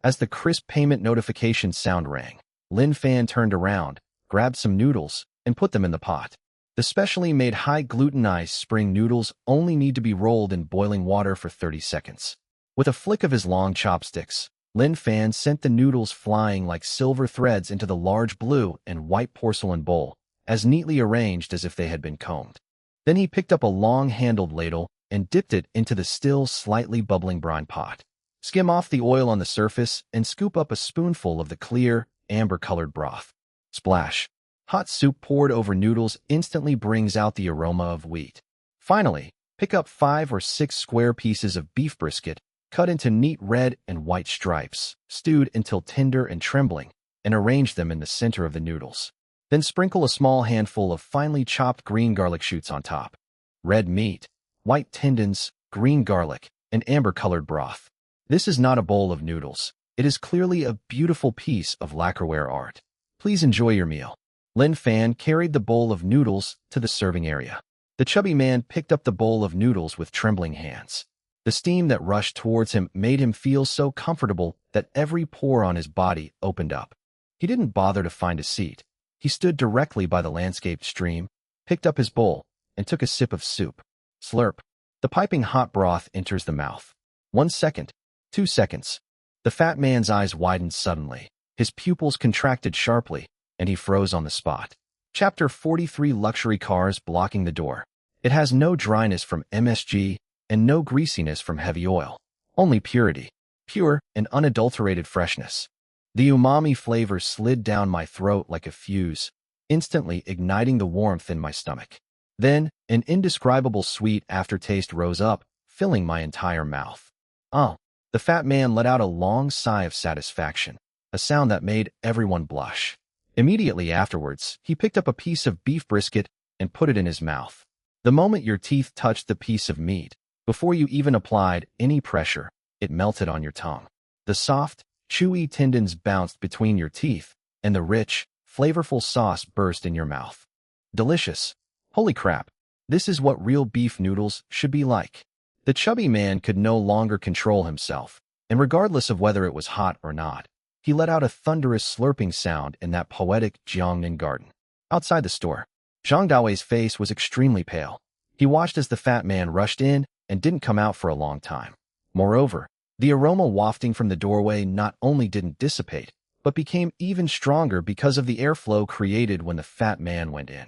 As the crisp payment notification sound rang, Lin Fan turned around, grabbed some noodles, and put them in the pot. The specially made high-glutenized spring noodles only need to be rolled in boiling water for 30 seconds. With a flick of his long chopsticks, Lin Fan sent the noodles flying like silver threads into the large blue and white porcelain bowl, as neatly arranged as if they had been combed. Then he picked up a long-handled ladle and dipped it into the still slightly bubbling brine pot. Skim off the oil on the surface and scoop up a spoonful of the clear, amber-colored broth. Splash. Hot soup poured over noodles instantly brings out the aroma of wheat. Finally, pick up 5 or 6 square pieces of beef brisket, cut into neat red and white stripes, stewed until tender and trembling, and arrange them in the center of the noodles. Then sprinkle a small handful of finely chopped green garlic shoots on top. Red meat, white tendons, green garlic, and amber-colored broth. This is not a bowl of noodles. It is clearly a beautiful piece of lacquerware art. Please enjoy your meal. Lin Fan carried the bowl of noodles to the serving area. The chubby man picked up the bowl of noodles with trembling hands. The steam that rushed towards him made him feel so comfortable that every pore on his body opened up. He didn't bother to find a seat. He stood directly by the landscaped stream, picked up his bowl, and took a sip of soup. Slurp. The piping hot broth enters the mouth. 1 second. 2 seconds. The fat man's eyes widened suddenly. His pupils contracted sharply, and he froze on the spot. Chapter 43. Luxury cars blocking the door. It has no dryness from MSG and no greasiness from heavy oil. Only purity. Pure and unadulterated freshness. The umami flavor slid down my throat like a fuse, instantly igniting the warmth in my stomach. Then, an indescribable sweet aftertaste rose up, filling my entire mouth. Oh, the fat man let out a long sigh of satisfaction, a sound that made everyone blush. Immediately afterwards, he picked up a piece of beef brisket and put it in his mouth. The moment your teeth touched the piece of meat, before you even applied any pressure, it melted on your tongue. The soft, chewy tendons bounced between your teeth, and the rich, flavorful sauce burst in your mouth. Delicious. Holy crap. This is what real beef noodles should be like. The chubby man could no longer control himself, and regardless of whether it was hot or not, he let out a thunderous slurping sound in that poetic Jiangnan garden. Outside the store, Zhang Daoi's face was extremely pale. He watched as the fat man rushed in and didn't come out for a long time. Moreover, the aroma wafting from the doorway not only didn't dissipate, but became even stronger because of the airflow created when the fat man went in.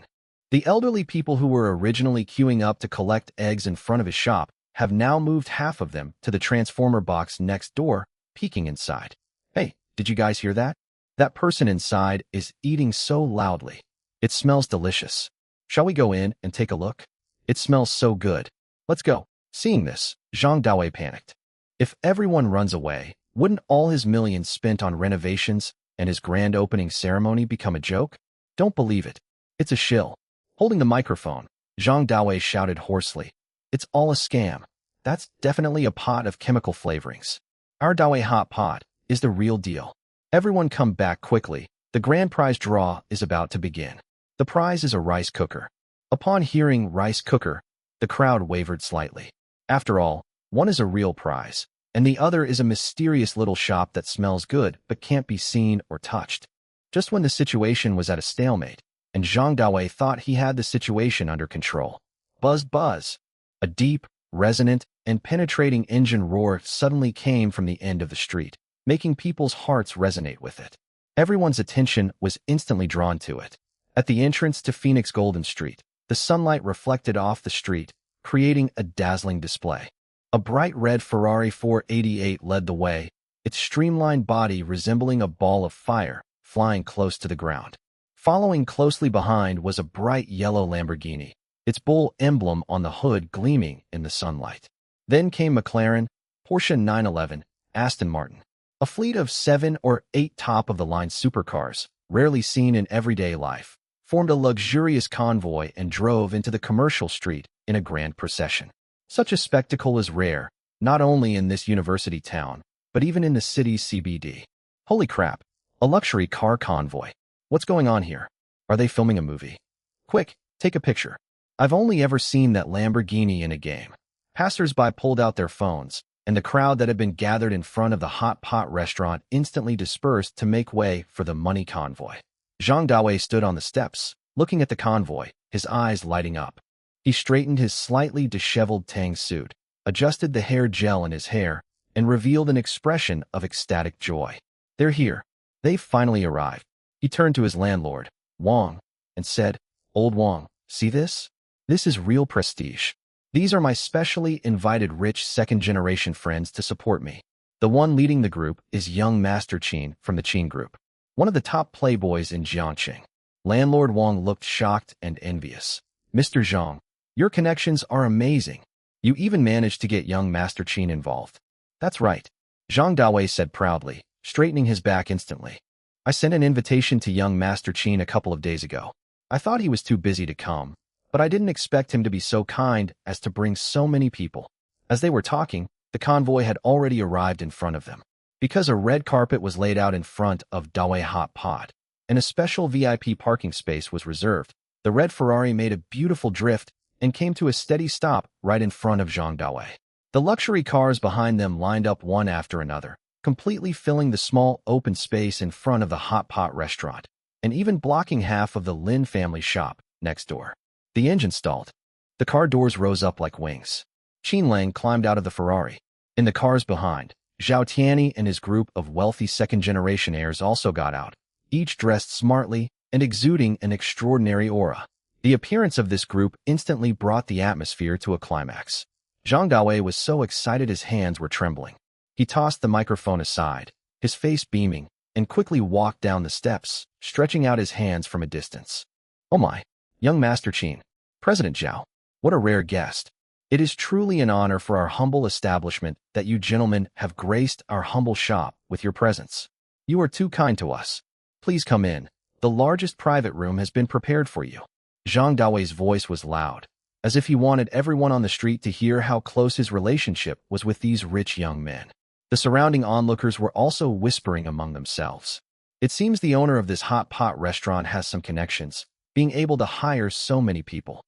The elderly people who were originally queuing up to collect eggs in front of his shop have now moved half of them to the transformer box next door, peeking inside. Hey, did you guys hear that? That person inside is eating so loudly. It smells delicious. Shall we go in and take a look? It smells so good. Let's go. Seeing this, Zhang Daowei panicked. If everyone runs away, wouldn't all his millions spent on renovations and his grand opening ceremony become a joke? Don't believe it. It's a shill. Holding the microphone, Zhang Daowei shouted hoarsely. It's all a scam. That's definitely a pot of chemical flavorings. Our Daowei hot pot is the real deal. Everyone come back quickly. The grand prize draw is about to begin. The prize is a rice cooker. Upon hearing rice cooker, the crowd wavered slightly. After all, one is a real prize, and the other is a mysterious little shop that smells good but can't be seen or touched. Just when the situation was at a stalemate, and Zhang Daowei thought he had the situation under control. Buzz buzz. A deep, resonant, and penetrating engine roar suddenly came from the end of the street, making people's hearts resonate with it. Everyone's attention was instantly drawn to it. At the entrance to Phoenix Golden Street, the sunlight reflected off the street, creating a dazzling display. A bright red Ferrari 488 led the way, its streamlined body resembling a ball of fire, flying close to the ground. Following closely behind was a bright yellow Lamborghini, its bull emblem on the hood gleaming in the sunlight. Then came McLaren, Porsche 911, Aston Martin. A fleet of 7 or 8 top-of-the-line supercars, rarely seen in everyday life, formed a luxurious convoy and drove into the commercial street in a grand procession. Such a spectacle is rare, not only in this university town, but even in the city's CBD. Holy crap, a luxury car convoy. What's going on here? Are they filming a movie? Quick, take a picture. I've only ever seen that Lamborghini in a game. Passers-by pulled out their phones, and the crowd that had been gathered in front of the hot pot restaurant instantly dispersed to make way for the money convoy. Zhang Daowei stood on the steps, looking at the convoy, his eyes lighting up. He straightened his slightly disheveled tang suit, adjusted the hair gel in his hair, and revealed an expression of ecstatic joy. They're here. They've finally arrived. He turned to his landlord, Wang, and said, Old Wang, see this? This is real prestige. These are my specially invited rich second-generation friends to support me. The one leading the group is young Master Qin from the Qin group, one of the top playboys in Jiangqing. Landlord Wang looked shocked and envious. Mr. Zhang, your connections are amazing. You even managed to get young Master Qin involved. That's right, Zhang Daowei said proudly, straightening his back instantly. I sent an invitation to young Master Qin a couple of days ago. I thought he was too busy to come, but I didn't expect him to be so kind as to bring so many people. As they were talking, the convoy had already arrived in front of them. Because a red carpet was laid out in front of Daowei Hot Pot, and a special VIP parking space was reserved, the red Ferrari made a beautiful drift and came to a steady stop right in front of Zhang Daowei. The luxury cars behind them lined up one after another, completely filling the small open space in front of the hot pot restaurant, and even blocking half of the Lin family shop next door. The engine stalled. The car doors rose up like wings. Qin Lang climbed out of the Ferrari. In the cars behind, Zhao Tianyi and his group of wealthy second-generation heirs also got out, each dressed smartly and exuding an extraordinary aura. The appearance of this group instantly brought the atmosphere to a climax. Zhang Dawei was so excited his hands were trembling. He tossed the microphone aside, his face beaming, and quickly walked down the steps, stretching out his hands from a distance. "Oh my, young Master Qin, President Zhao, what a rare guest. It is truly an honor for our humble establishment that you gentlemen have graced our humble shop with your presence. You are too kind to us. Please come in. The largest private room has been prepared for you." Zhang Dawei's voice was loud, as if he wanted everyone on the street to hear how close his relationship was with these rich young men. The surrounding onlookers were also whispering among themselves. It seems the owner of this hot pot restaurant has some connections, being able to hire so many people.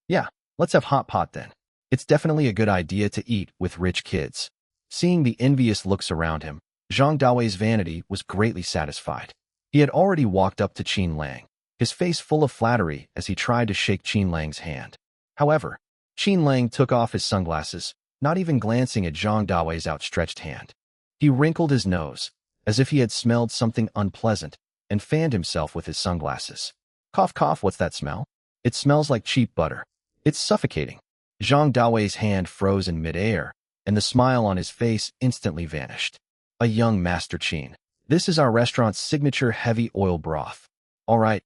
"Yeah, let's have hot pot then. It's definitely a good idea to eat with rich kids." Seeing the envious looks around him, Zhang Dawei's vanity was greatly satisfied. He had already walked up to Qin Lang, his face full of flattery as he tried to shake Qin Lang's hand. However, Qin Lang took off his sunglasses, not even glancing at Zhang Dawei's outstretched hand. He wrinkled his nose, as if he had smelled something unpleasant, and fanned himself with his sunglasses. "Cough, cough, what's that smell? It smells like cheap butter. It's suffocating." Zhang Dawei's hand froze in midair, and the smile on his face instantly vanished. "A young Master Qin. This is our restaurant's signature heavy oil broth. All right,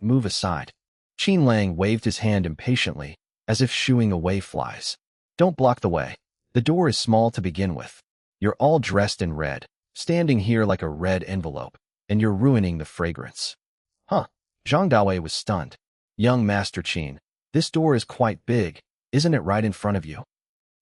move aside." Qin Lang waved his hand impatiently, as if shooing away flies. "Don't block the way. The door is small to begin with. You're all dressed in red, standing here like a red envelope, and you're ruining the fragrance." "Huh?" Zhang Dawei was stunned. "Young Master Qin, this door is quite big. Isn't it right in front of you?"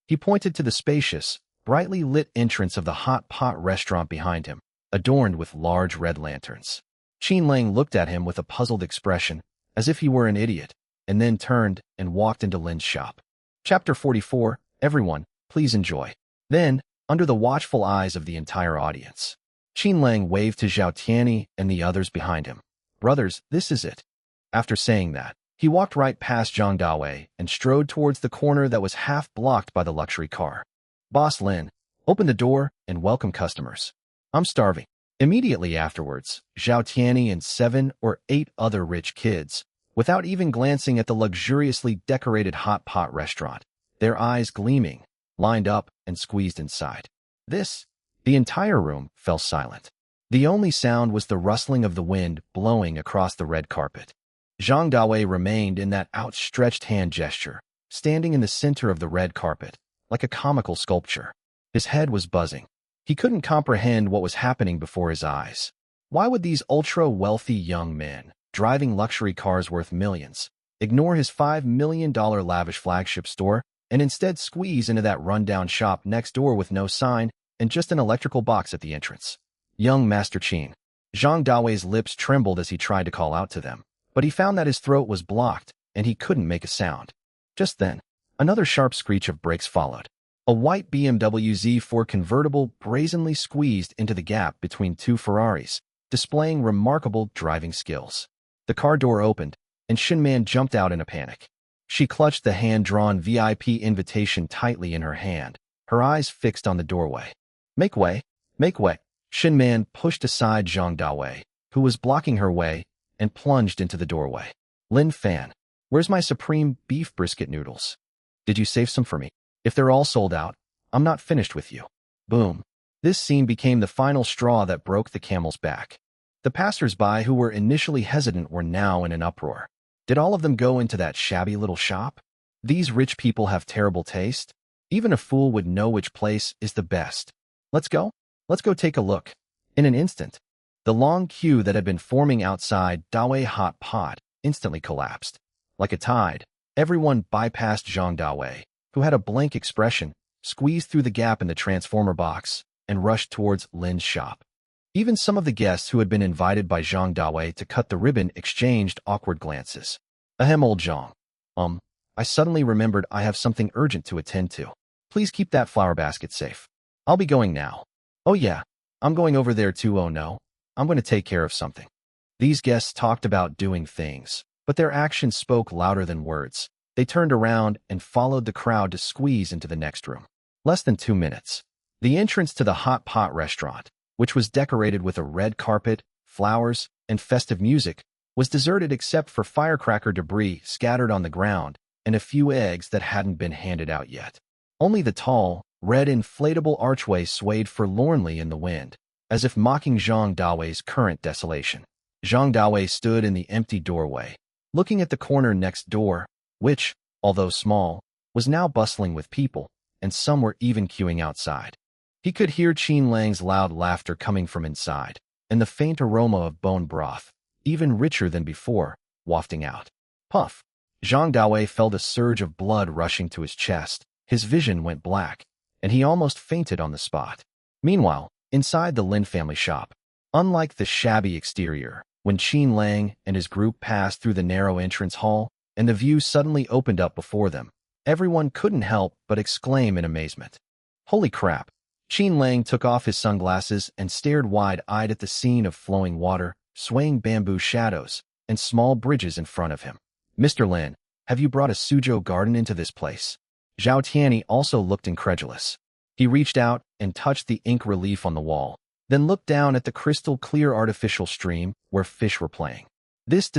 He pointed to the spacious, brightly lit entrance of the hot pot restaurant behind him, adorned with large red lanterns. Qin Lang looked at him with a puzzled expression, as if he were an idiot, and then turned and walked into Lin's shop. Chapter 44, Everyone, please enjoy. Then, under the watchful eyes of the entire audience, Qin Lang waved to Zhao Tianyi and the others behind him. "Brothers, this is it." After saying that, he walked right past Zhang Dawei and strode towards the corner that was half blocked by the luxury car. "Boss Lin, open the door and welcome customers. I'm starving." Immediately afterwards, Zhao Tianyi and 7 or 8 other rich kids, without even glancing at the luxuriously decorated hot pot restaurant, their eyes gleaming, lined up and squeezed inside. The entire room fell silent. The only sound was the rustling of the wind blowing across the red carpet. Zhang Dawei remained in that outstretched hand gesture, standing in the center of the red carpet, like a comical sculpture. His head was buzzing. He couldn't comprehend what was happening before his eyes. Why would these ultra-wealthy young men, driving luxury cars worth millions, ignore his $5 million lavish flagship store and instead squeeze into that rundown shop next door with no sign and just an electrical box at the entrance? "Young Master Qin." Zhang Dawei's lips trembled as he tried to call out to them, but he found that his throat was blocked and he couldn't make a sound. Just then, another sharp screech of brakes followed. A white BMW Z4 convertible brazenly squeezed into the gap between 2 Ferraris, displaying remarkable driving skills. The car door opened, and Shinman jumped out in a panic. She clutched the hand-drawn VIP invitation tightly in her hand, her eyes fixed on the doorway. Make way! Make way!" Shinman pushed aside Zhang Dawei, who was blocking her way, and plunged into the doorway. "Lin Fan, where's my supreme beef brisket noodles? Did you save some for me? If they're all sold out, I'm not finished with you." Boom. This scene became the final straw that broke the camel's back. The passers-by who were initially hesitant were now in an uproar. Did all of them go into that shabby little shop? These rich people have terrible taste. Even a fool would know which place is the best. Let's go take a look." In an instant, the long queue that had been forming outside Dawei Hot Pot instantly collapsed. Like a tide, everyone bypassed Zhang Dawei, who had a blank expression, squeezed through the gap in the transformer box, and rushed towards Lin's shop. Even some of the guests who had been invited by Zhang Dawei to cut the ribbon exchanged awkward glances. "Ahem, old Zhang. I suddenly remembered I have something urgent to attend to. Please keep that flower basket safe. I'll be going now. Oh yeah, I'm going over there too. Oh no, I'm going to take care of something. These guests talked about doing things, but their actions spoke louder than words. They turned around and followed the crowd to squeeze into the next room. Less than 2 minutes. The entrance to the hot pot restaurant, which was decorated with a red carpet, flowers, and festive music, was deserted except for firecracker debris scattered on the ground and a few eggs that hadn't been handed out yet. Only the tall, red inflatable archway swayed forlornly in the wind, as if mocking Zhang Dawei's current desolation. Zhang Dawei stood in the empty doorway, looking at the corner next door, which, although small, was now bustling with people, and some were even queuing outside. He could hear Qin Lang's loud laughter coming from inside, and the faint aroma of bone broth, even richer than before, wafting out. Puff! Zhang Dawei felt a surge of blood rushing to his chest. His vision went black, and he almost fainted on the spot. Meanwhile, inside the Lin family shop, unlike the shabby exterior, when Qin Lang and his group passed through the narrow entrance hall, and the view suddenly opened up before them, everyone couldn't help but exclaim in amazement. Holy crap! Qin Lang took off his sunglasses and stared wide-eyed at the scene of flowing water, swaying bamboo shadows, and small bridges in front of him. Mr. Lin, have you brought a Suzhou garden into this place? Zhao Tianyi also looked incredulous. He reached out and touched the ink relief on the wall, then looked down at the crystal-clear artificial stream where fish were playing. This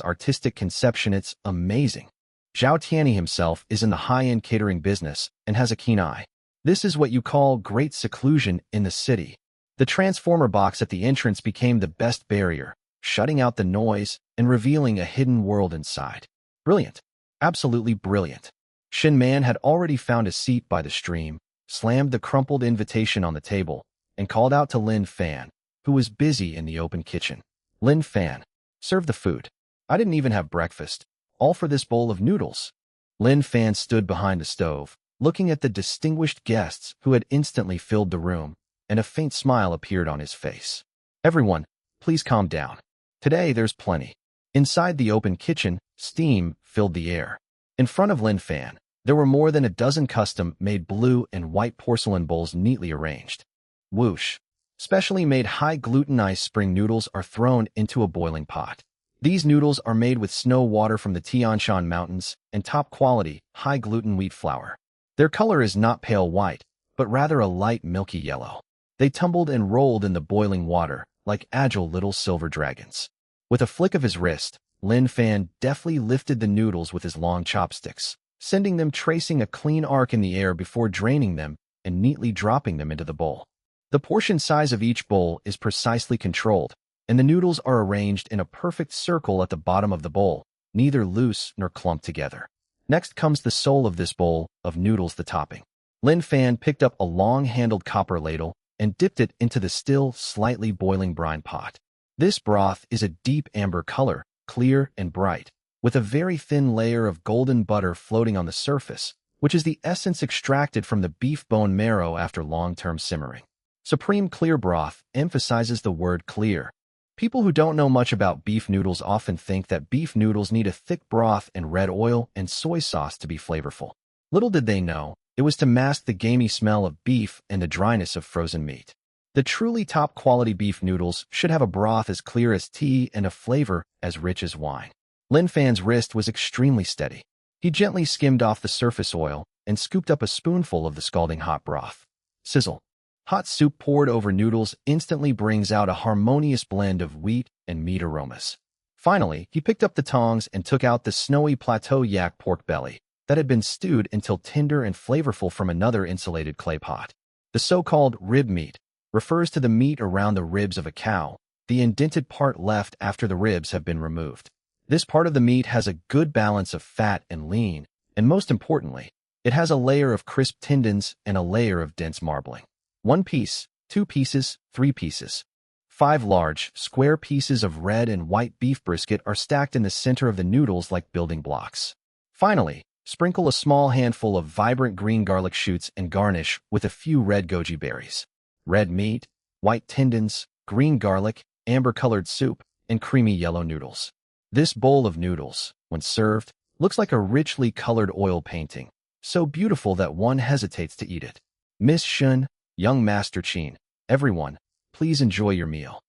artistic conception, it's amazing. Zhao Tianyi himself is in the high-end catering business and has a keen eye. This is what you call great seclusion in the city. The transformer box at the entrance became the best barrier, shutting out the noise and revealing a hidden world inside. Brilliant. Absolutely brilliant. Shin Man had already found a seat by the stream, slammed the crumpled invitation on the table, and called out to Lin Fan, who was busy in the open kitchen. Lin Fan, serve the food. I didn't even have breakfast, all for this bowl of noodles. Lin Fan stood behind the stove, looking at the distinguished guests who had instantly filled the room, and a faint smile appeared on his face. Everyone, please calm down. Today there's plenty. Inside the open kitchen, steam filled the air. In front of Lin Fan, there were more than a dozen custom-made blue and white porcelain bowls neatly arranged. Whoosh! Specially made high-glutenized spring noodles are thrown into a boiling pot. These noodles are made with snow water from the Tianshan Mountains and top-quality, high-gluten wheat flour. Their color is not pale white, but rather a light milky yellow. They tumbled and rolled in the boiling water like agile little silver dragons. With a flick of his wrist, Lin Fan deftly lifted the noodles with his long chopsticks, sending them tracing a clean arc in the air before draining them and neatly dropping them into the bowl. The portion size of each bowl is precisely controlled, and the noodles are arranged in a perfect circle at the bottom of the bowl, neither loose nor clumped together. Next comes the soul of this bowl of noodles, the topping. Lin Fan picked up a long-handled copper ladle and dipped it into the still slightly boiling brine pot. This broth is a deep amber color, clear and bright, with a very thin layer of golden butter floating on the surface, which is the essence extracted from the beef bone marrow after long-term simmering. Supreme clear broth emphasizes the word clear. People who don't know much about beef noodles often think that beef noodles need a thick broth and red oil and soy sauce to be flavorful. Little did they know, it was to mask the gamey smell of beef and the dryness of frozen meat. The truly top-quality beef noodles should have a broth as clear as tea and a flavor as rich as wine. Lin Fan's wrist was extremely steady. He gently skimmed off the surface oil and scooped up a spoonful of the scalding hot broth. Sizzle. Hot soup poured over noodles instantly brings out a harmonious blend of wheat and meat aromas. Finally, he picked up the tongs and took out the snowy plateau yak pork belly that had been stewed until tender and flavorful from another insulated clay pot. The so-called rib meat refers to the meat around the ribs of a cow, the indented part left after the ribs have been removed. This part of the meat has a good balance of fat and lean, and most importantly, it has a layer of crisp tendons and a layer of dense marbling. 1 piece, 2 pieces, 3 pieces. 5 large, square pieces of red and white beef brisket are stacked in the center of the noodles like building blocks. Finally, sprinkle a small handful of vibrant green garlic shoots and garnish with a few red goji berries. Red meat, white tendons, green garlic, amber-colored soup, and creamy yellow noodles. This bowl of noodles, when served, looks like a richly colored oil painting, so beautiful that one hesitates to eat it. Miss Shun, young Master Qin, everyone, please enjoy your meal.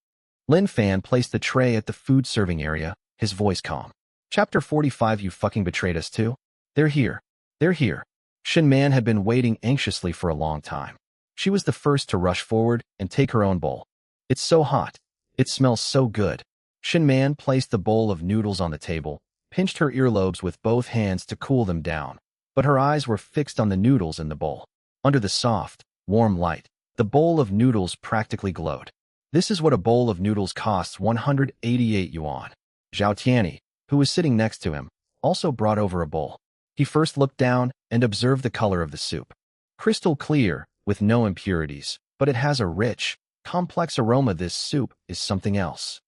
Lin Fan placed the tray at the food serving area, his voice calm. Chapter 45. You fucking betrayed us too? They're here. They're here. Shin Man had been waiting anxiously for a long time. She was the first to rush forward and take her own bowl. It's so hot. It smells so good. Shin Man placed the bowl of noodles on the table, pinched her earlobes with both hands to cool them down, but her eyes were fixed on the noodles in the bowl. Under the soft, warm light, the bowl of noodles practically glowed. This is what a bowl of noodles costs, 188 yuan. Zhao Tianyi, who was sitting next to him, also brought over a bowl. He first looked down and observed the color of the soup. Crystal clear, with no impurities, but it has a rich, complex aroma. This soup is something else.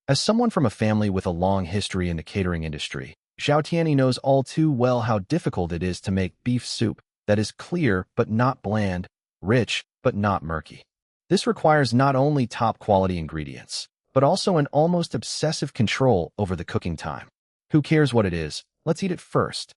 As someone from a family with a long history in the catering industry, Zhao Tianyi knows all too well how difficult it is to make beef soup that is clear but not bland, rich but not murky. This requires not only top-quality ingredients, but also an almost obsessive control over the cooking time. Who cares what it is? Let's eat it first.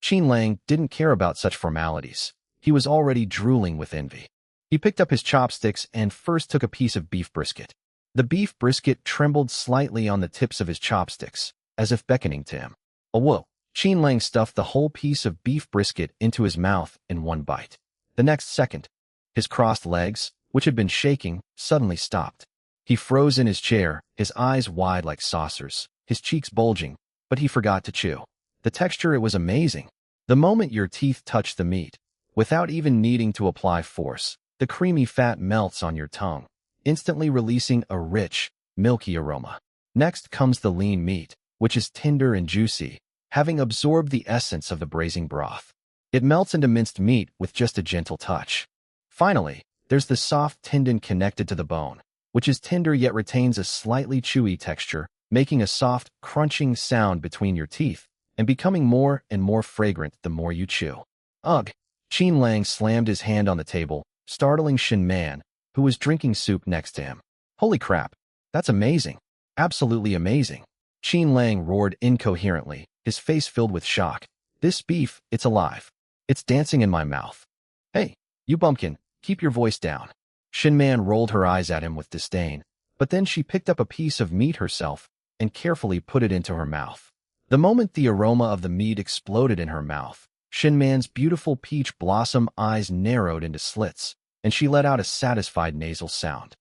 Qin Lang didn't care about such formalities. He was already drooling with envy. He picked up his chopsticks and first took a piece of beef brisket. The beef brisket trembled slightly on the tips of his chopsticks, as if beckoning to him. Oh, whoa! Qin Lang stuffed the whole piece of beef brisket into his mouth in one bite. The next second, his crossed legs, which had been shaking, suddenly stopped. He froze in his chair, his eyes wide like saucers, his cheeks bulging, but he forgot to chew. The texture, it was amazing. The moment your teeth touch the meat, without even needing to apply force, the creamy fat melts on your tongue, instantly releasing a rich, milky aroma. Next comes the lean meat, which is tender and juicy, having absorbed the essence of the braising broth. It melts into minced meat with just a gentle touch. Finally, there's the soft tendon connected to the bone, which is tender yet retains a slightly chewy texture, making a soft, crunching sound between your teeth, and becoming more and more fragrant the more you chew. Ugh! Qin Lang slammed his hand on the table, startling Shin Man, who was drinking soup next to him. Holy crap! That's amazing! Absolutely amazing! Qin Lang roared incoherently, his face filled with shock. This beef, it's alive. It's dancing in my mouth. Hey, you bumpkin, keep your voice down. Shin Man rolled her eyes at him with disdain, but then she picked up a piece of meat herself and carefully put it into her mouth. The moment the aroma of the meat exploded in her mouth, Shin Man's beautiful peach blossom eyes narrowed into slits, and she let out a satisfied nasal sound.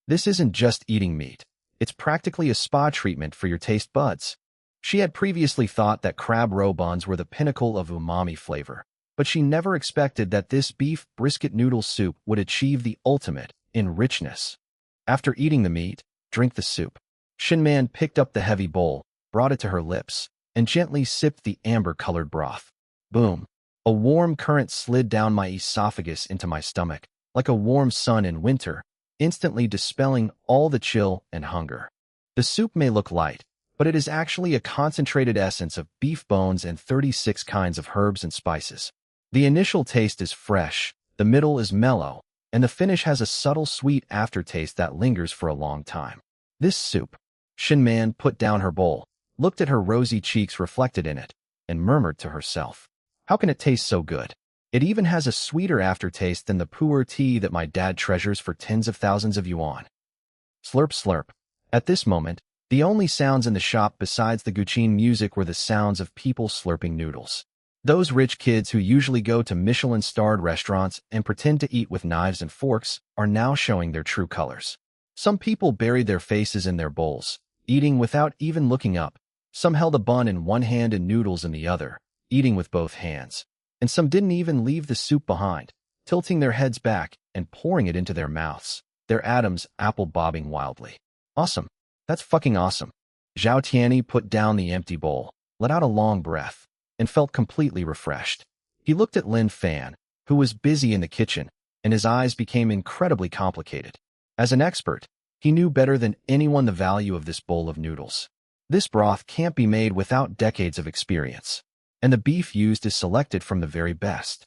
This isn't just eating meat. It's practically a spa treatment for your taste buds. She had previously thought that crab roe buns were the pinnacle of umami flavor, but she never expected that this beef brisket noodle soup would achieve the ultimate in richness. After eating the meat, drink the soup. Shin Man picked up the heavy bowl, brought it to her lips, and gently sipped the amber-colored broth. Boom! A warm current slid down my esophagus into my stomach, like a warm sun in winter, instantly dispelling all the chill and hunger. The soup may look light, but it is actually a concentrated essence of beef bones and 36 kinds of herbs and spices. The initial taste is fresh, the middle is mellow, and the finish has a subtle sweet aftertaste that lingers for a long time. This soup. Shin Man put down her bowl, looked at her rosy cheeks reflected in it, and murmured to herself, "How can it taste so good? It even has a sweeter aftertaste than the pu'er tea that my dad treasures for tens of thousands of yuan." Slurp slurp. At this moment, the only sounds in the shop besides the guqin music were the sounds of people slurping noodles. Those rich kids who usually go to Michelin-starred restaurants and pretend to eat with knives and forks are now showing their true colors. Some people buried their faces in their bowls, eating without even looking up. Some held a bun in one hand and noodles in the other, eating with both hands. And some didn't even leave the soup behind, tilting their heads back and pouring it into their mouths, their atoms apple bobbing wildly. Awesome. That's fucking awesome. Zhao Tianyi put down the empty bowl, let out a long breath, and felt completely refreshed. He looked at Lin Fan, who was busy in the kitchen, and his eyes became incredibly complicated. As an expert, he knew better than anyone the value of this bowl of noodles. This broth can't be made without decades of experience, and the beef used is selected from the very best.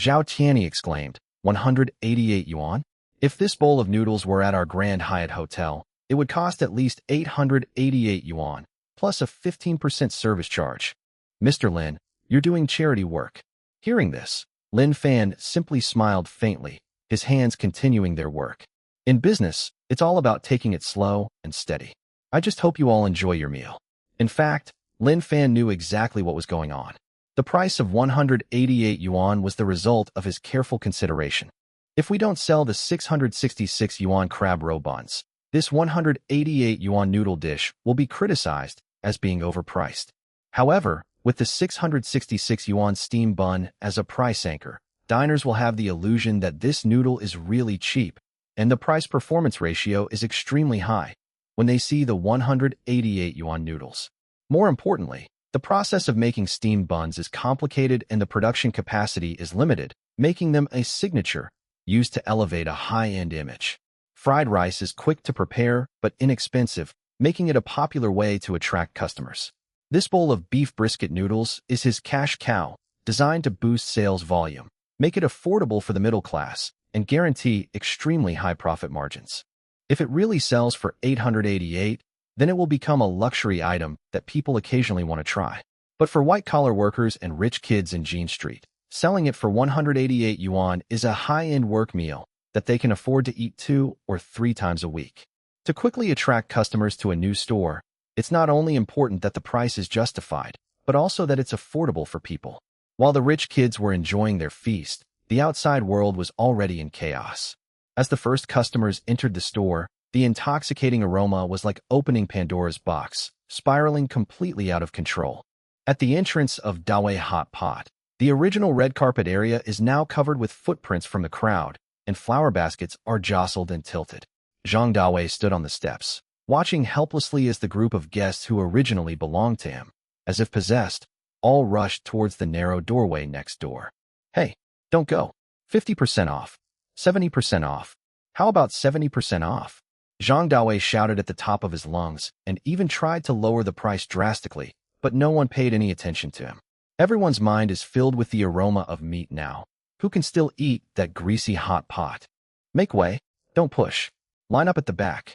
Zhao Tianyi exclaimed, 188 yuan? If this bowl of noodles were at our Grand Hyatt Hotel, it would cost at least 888 yuan, plus a 15% service charge. Mr. Lin, you're doing charity work. Hearing this, Lin Fan simply smiled faintly, his hands continuing their work. In business, it's all about taking it slow and steady. I just hope you all enjoy your meal. In fact, Lin Fan knew exactly what was going on. The price of 188 yuan was the result of his careful consideration. If we don't sell the 666 yuan crab roe buns, this 188 yuan noodle dish will be criticized as being overpriced. However, with the 666 yuan steam bun as a price anchor, diners will have the illusion that this noodle is really cheap, and the price-performance ratio is extremely high when they see the 188 yuan noodles. More importantly, the process of making steamed buns is complicated and the production capacity is limited, making them a signature used to elevate a high-end image. Fried rice is quick to prepare but inexpensive, making it a popular way to attract customers. This bowl of beef brisket noodles is his cash cow, designed to boost sales volume, make it affordable for the middle class, and guarantee extremely high profit margins. If it really sells for 888, then it will become a luxury item that people occasionally want to try. But for white-collar workers and rich kids in Jean Street, selling it for 188 yuan is a high-end work meal that they can afford to eat 2 or 3 times a week. To quickly attract customers to a new store, it's not only important that the price is justified, but also that it's affordable for people. While the rich kids were enjoying their feast, the outside world was already in chaos. As the first customers entered the store, the intoxicating aroma was like opening Pandora's box, spiraling completely out of control. At the entrance of Dawei Hot Pot, the original red carpet area is now covered with footprints from the crowd, and flower baskets are jostled and tilted. Zhang Dawei stood on the steps, watching helplessly as the group of guests who originally belonged to him, as if possessed, all rushed towards the narrow doorway next door. Hey, don't go. 50% off. 70% off. How about 70% off? Zhang Dawei shouted at the top of his lungs and even tried to lower the price drastically, but no one paid any attention to him. Everyone's mind is filled with the aroma of meat now. Who can still eat that greasy hot pot? Make way. Don't push. Line up at the back.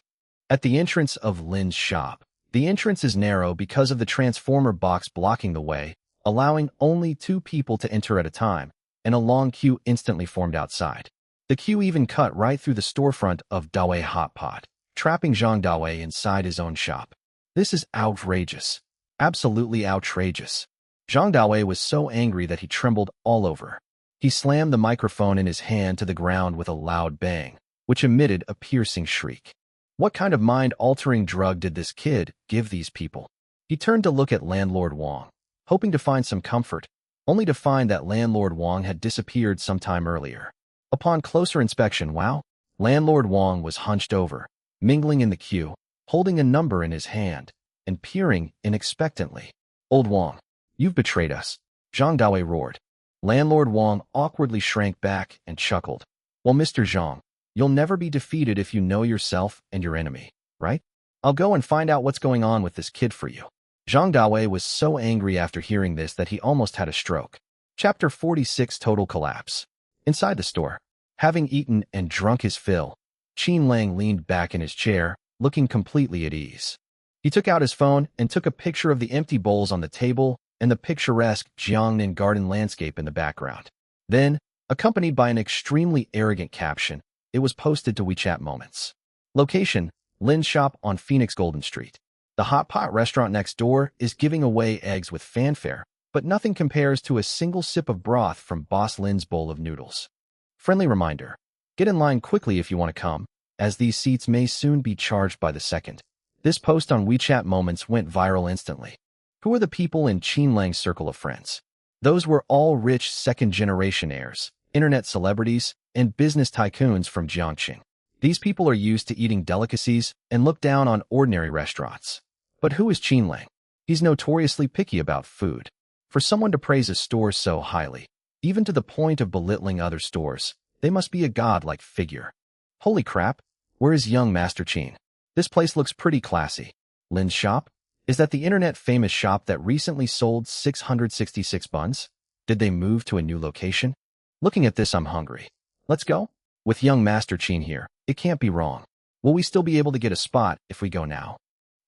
At the entrance of Lin's shop, the entrance is narrow because of the transformer box blocking the way, allowing only 2 people to enter at a time, and a long queue instantly formed outside. The queue even cut right through the storefront of Dawei Hot Pot, trapping Zhang Dawei inside his own shop. This is outrageous. Absolutely outrageous. Zhang Dawei was so angry that he trembled all over. He slammed the microphone in his hand to the ground with a loud bang, which emitted a piercing shriek. What kind of mind-altering drug did this kid give these people? He turned to look at Landlord Wang, hoping to find some comfort, only to find that Landlord Wang had disappeared some time earlier. Upon closer inspection, wow, Landlord Wang was hunched over, mingling in the queue, holding a number in his hand, and peering in expectantly. Old Wang, you've betrayed us, Zhang Dawei roared. Landlord Wang awkwardly shrank back and chuckled. Well, Mr. Zhang, you'll never be defeated if you know yourself and your enemy, right? I'll go and find out what's going on with this kid for you. Zhang Dawei was so angry after hearing this that he almost had a stroke. Chapter 46 Total Collapse. Inside the store, having eaten and drunk his fill, Qin Lang leaned back in his chair, looking completely at ease. He took out his phone and took a picture of the empty bowls on the table and the picturesque Jiangnan garden landscape in the background. Then, accompanied by an extremely arrogant caption, it was posted to WeChat Moments. Location, Lin's shop on Phoenix Golden Street. The hot pot restaurant next door is giving away eggs with fanfare, but nothing compares to a single sip of broth from Boss Lin's bowl of noodles. Friendly reminder, get in line quickly if you want to come, as these seats may soon be charged by the second. This post on WeChat Moments went viral instantly. Who are the people in Qin Lang's circle of friends? Those were all rich second-generation heirs, internet celebrities, and business tycoons from Jiangqing. These people are used to eating delicacies and look down on ordinary restaurants. But who is Qin Lang? He's notoriously picky about food. For someone to praise a store so highly, even to the point of belittling other stores, they must be a godlike figure. Holy crap, where is young Master Qin? This place looks pretty classy. Lin's shop? Is that the internet-famous shop that recently sold 666 buns? Did they move to a new location? Looking at this, I'm hungry. Let's go? With young Master Qin here, it can't be wrong. Will we still be able to get a spot if we go now?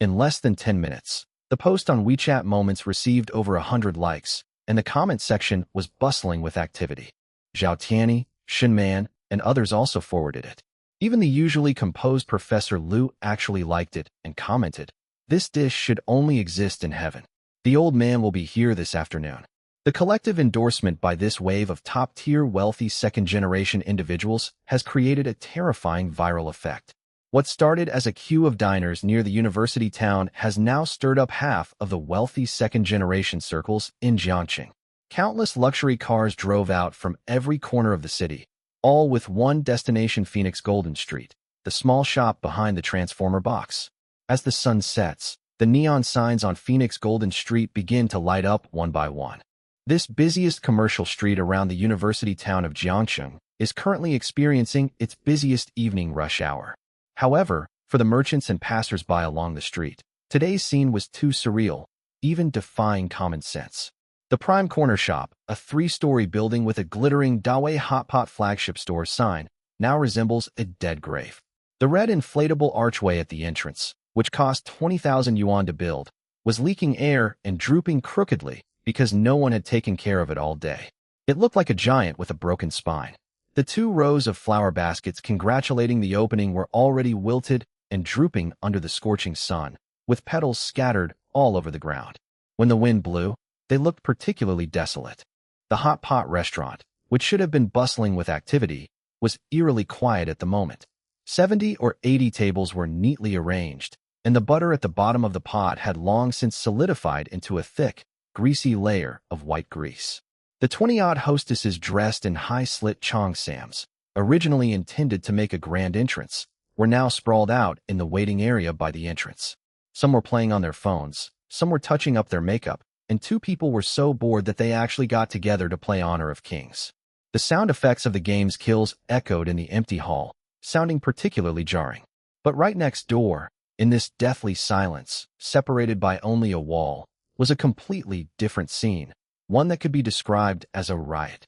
In less than 10 minutes, the post on WeChat Moments received over 100 likes, and the comment section was bustling with activity. Zhao Tianyi, Shinman, and others also forwarded it. Even the usually composed Professor Liu actually liked it and commented, "This dish should only exist in heaven. The old man will be here this afternoon." The collective endorsement by this wave of top-tier wealthy second-generation individuals has created a terrifying viral effect. What started as a queue of diners near the university town has now stirred up half of the wealthy second-generation circles in Jiangxing. Countless luxury cars drove out from every corner of the city, all with one destination: Phoenix Golden Street, the small shop behind the transformer box. As the sun sets, the neon signs on Phoenix Golden Street begin to light up one by one. This busiest commercial street around the university town of Jiangxing is currently experiencing its busiest evening rush hour. However, for the merchants and passers-by along the street, today's scene was too surreal, even defying common sense. The Prime Corner Shop, a 3-story building with a glittering Dawei Hotpot flagship store sign, now resembles a dead grave. The red inflatable archway at the entrance, which cost 20,000 yuan to build, was leaking air and drooping crookedly because no one had taken care of it all day. It looked like a giant with a broken spine. The 2 rows of flower baskets congratulating the opening were already wilted and drooping under the scorching sun, with petals scattered all over the ground. When the wind blew, they looked particularly desolate. The Hot Pot restaurant, which should have been bustling with activity, was eerily quiet at the moment. 70 or 80 tables were neatly arranged, and the butter at the bottom of the pot had long since solidified into a thick, greasy layer of white grease. The 20-odd hostesses dressed in high-slit cheongsams, originally intended to make a grand entrance, were now sprawled out in the waiting area by the entrance. Some were playing on their phones, some were touching up their makeup, and 2 people were so bored that they actually got together to play Honor of Kings. The sound effects of the game's kills echoed in the empty hall, sounding particularly jarring. But right next door, in this deathly silence, separated by only a wall, was a completely different scene. One that could be described as a riot.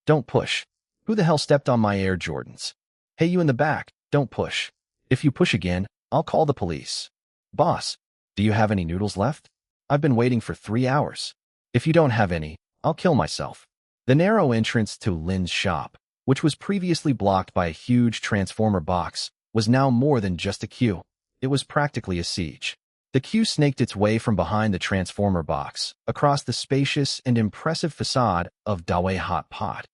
"Don't push. Who the hell stepped on my Air Jordans? Hey, you in the back, don't push. If you push again, I'll call the police. Boss, do you have any noodles left? I've been waiting for 3 hours. If you don't have any, I'll kill myself." The narrow entrance to Lin's shop, which was previously blocked by a huge transformer box, was now more than just a queue. It was practically a siege. The queue snaked its way from behind the transformer box, across the spacious and impressive facade of Dawei Hot Pot,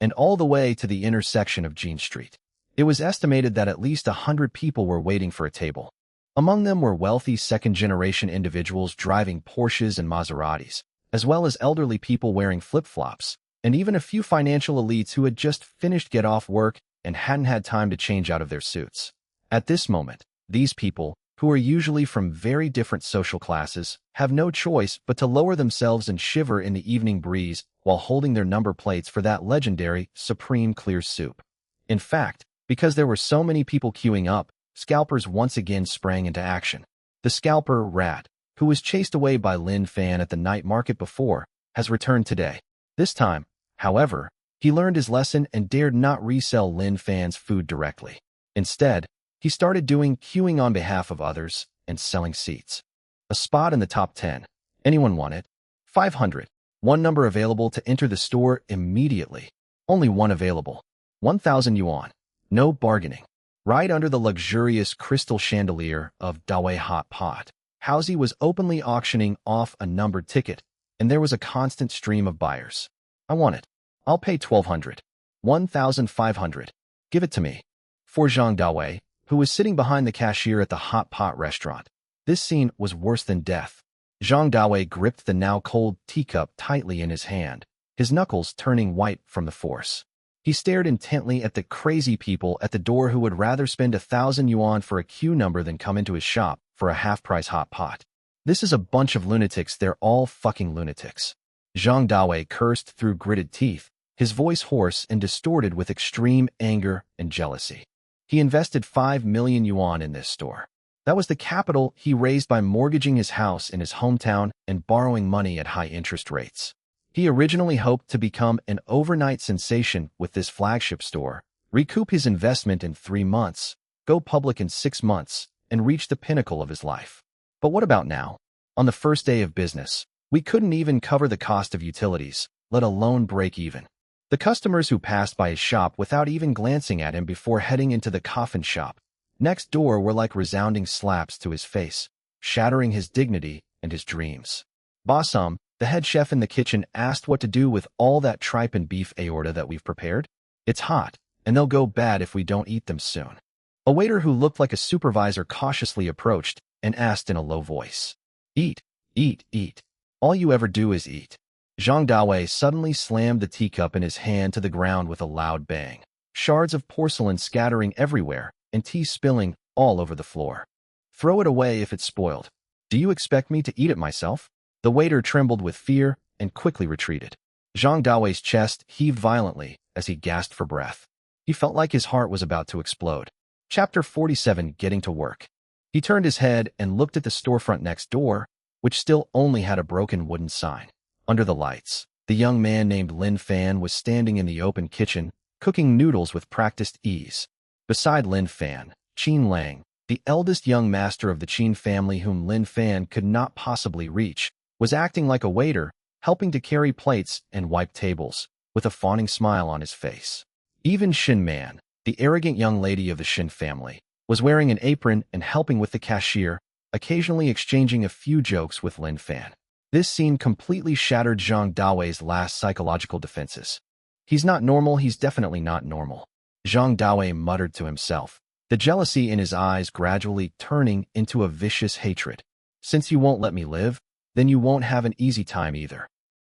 and all the way to the intersection of Jean Street. It was estimated that at least 100 people were waiting for a table. Among them were wealthy second-generation individuals driving Porsches and Maseratis, as well as elderly people wearing flip-flops, and even a few financial elites who had just finished get off work and hadn't had time to change out of their suits. At this moment, these people, who are usually from very different social classes, have no choice but to lower themselves and shiver in the evening breeze while holding their number plates for that legendary Supreme Clear soup. In fact, because there were so many people queuing up, scalpers once again sprang into action. The scalper, Rat, who was chased away by Lin Fan at the night market before, has returned today. This time, however, he learned his lesson and dared not resell Lin Fan's food directly. Instead, he started doing queuing on behalf of others and selling seats. A spot in the top 10. Anyone want it? 500. One number available to enter the store immediately. Only one available. 1,000 yuan. No bargaining. Right under the luxurious crystal chandelier of Dawei Hot Pot, Housie was openly auctioning off a numbered ticket, and there was a constant stream of buyers. "I want it. I'll pay 1,200. 1,500. Give it to me." For Zhang Dawei, who was sitting behind the cashier at the Hot Pot restaurant, this scene was worse than death. Zhang Dawei gripped the now cold teacup tightly in his hand, his knuckles turning white from the force. He stared intently at the crazy people at the door who would rather spend 1,000 yuan for a queue number than come into his shop for a half-price hot pot. "This is a bunch of lunatics, they're all fucking lunatics." Zhang Dawei cursed through gritted teeth, his voice hoarse and distorted with extreme anger and jealousy. He invested 5 million yuan in this store. That was the capital he raised by mortgaging his house in his hometown and borrowing money at high interest rates. He originally hoped to become an overnight sensation with this flagship store, recoup his investment in 3 months, go public in 6 months, and reach the pinnacle of his life. But what about now? On the first day of business, We couldn't even cover the cost of utilities, let alone break even. The customers who passed by his shop without even glancing at him before heading into the coffin shop next door were like resounding slaps to his face, shattering his dignity and his dreams. Bossum, the head chef in the kitchen, asked what to do with all that tripe and beef aorta that we've prepared. It's hot, and they'll go bad if we don't eat them soon. A waiter who looked like a supervisor cautiously approached and asked in a low voice, Eat, eat, eat. All you ever do is eat. Zhang Dawei suddenly slammed the teacup in his hand to the ground with a loud bang, shards of porcelain scattering everywhere and tea spilling all over the floor. Throw it away if it's spoiled. Do you expect me to eat it myself? The waiter trembled with fear and quickly retreated. Zhang Dawei's chest heaved violently as he gasped for breath. He felt like his heart was about to explode. Chapter 47, Getting to Work. He turned his head and looked at the storefront next door, which still only had a broken wooden sign. Under the lights, the young man named Lin Fan was standing in the open kitchen, cooking noodles with practiced ease. Beside Lin Fan, Qin Lang, the eldest young master of the Qin family whom Lin Fan could not possibly reach, was acting like a waiter, helping to carry plates and wipe tables, with a fawning smile on his face. Even Xin Man, the arrogant young lady of the Xin family, was wearing an apron and helping with the cashier, occasionally exchanging a few jokes with Lin Fan. This scene completely shattered Zhang Dawei's last psychological defenses. He's not normal, he's definitely not normal. Zhang Dawei muttered to himself, the jealousy in his eyes gradually turning into a vicious hatred. Since you won't let me live, then you won't have an easy time either.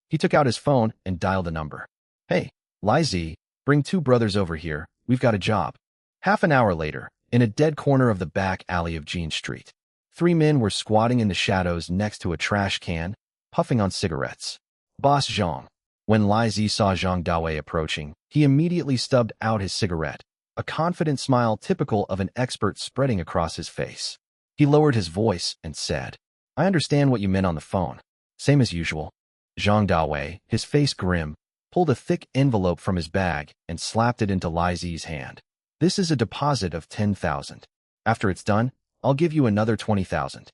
He took out his phone and dialed a number. Hey, Li Zi, bring 2 brothers over here, we've got a job. Half an hour later, in a dead corner of the back alley of Jean Street, 3 men were squatting in the shadows next to a trash can, puffing on cigarettes. Boss Zhang. When Li Zi saw Zhang Dawei approaching, he immediately stubbed out his cigarette, a confident smile typical of an expert spreading across his face. He lowered his voice and said, I understand what you meant on the phone. Same as usual. Zhang Dawei, his face grim, pulled a thick envelope from his bag and slapped it into Li Zi's hand. This is a deposit of 10,000. After it's done, I'll give you another 20,000.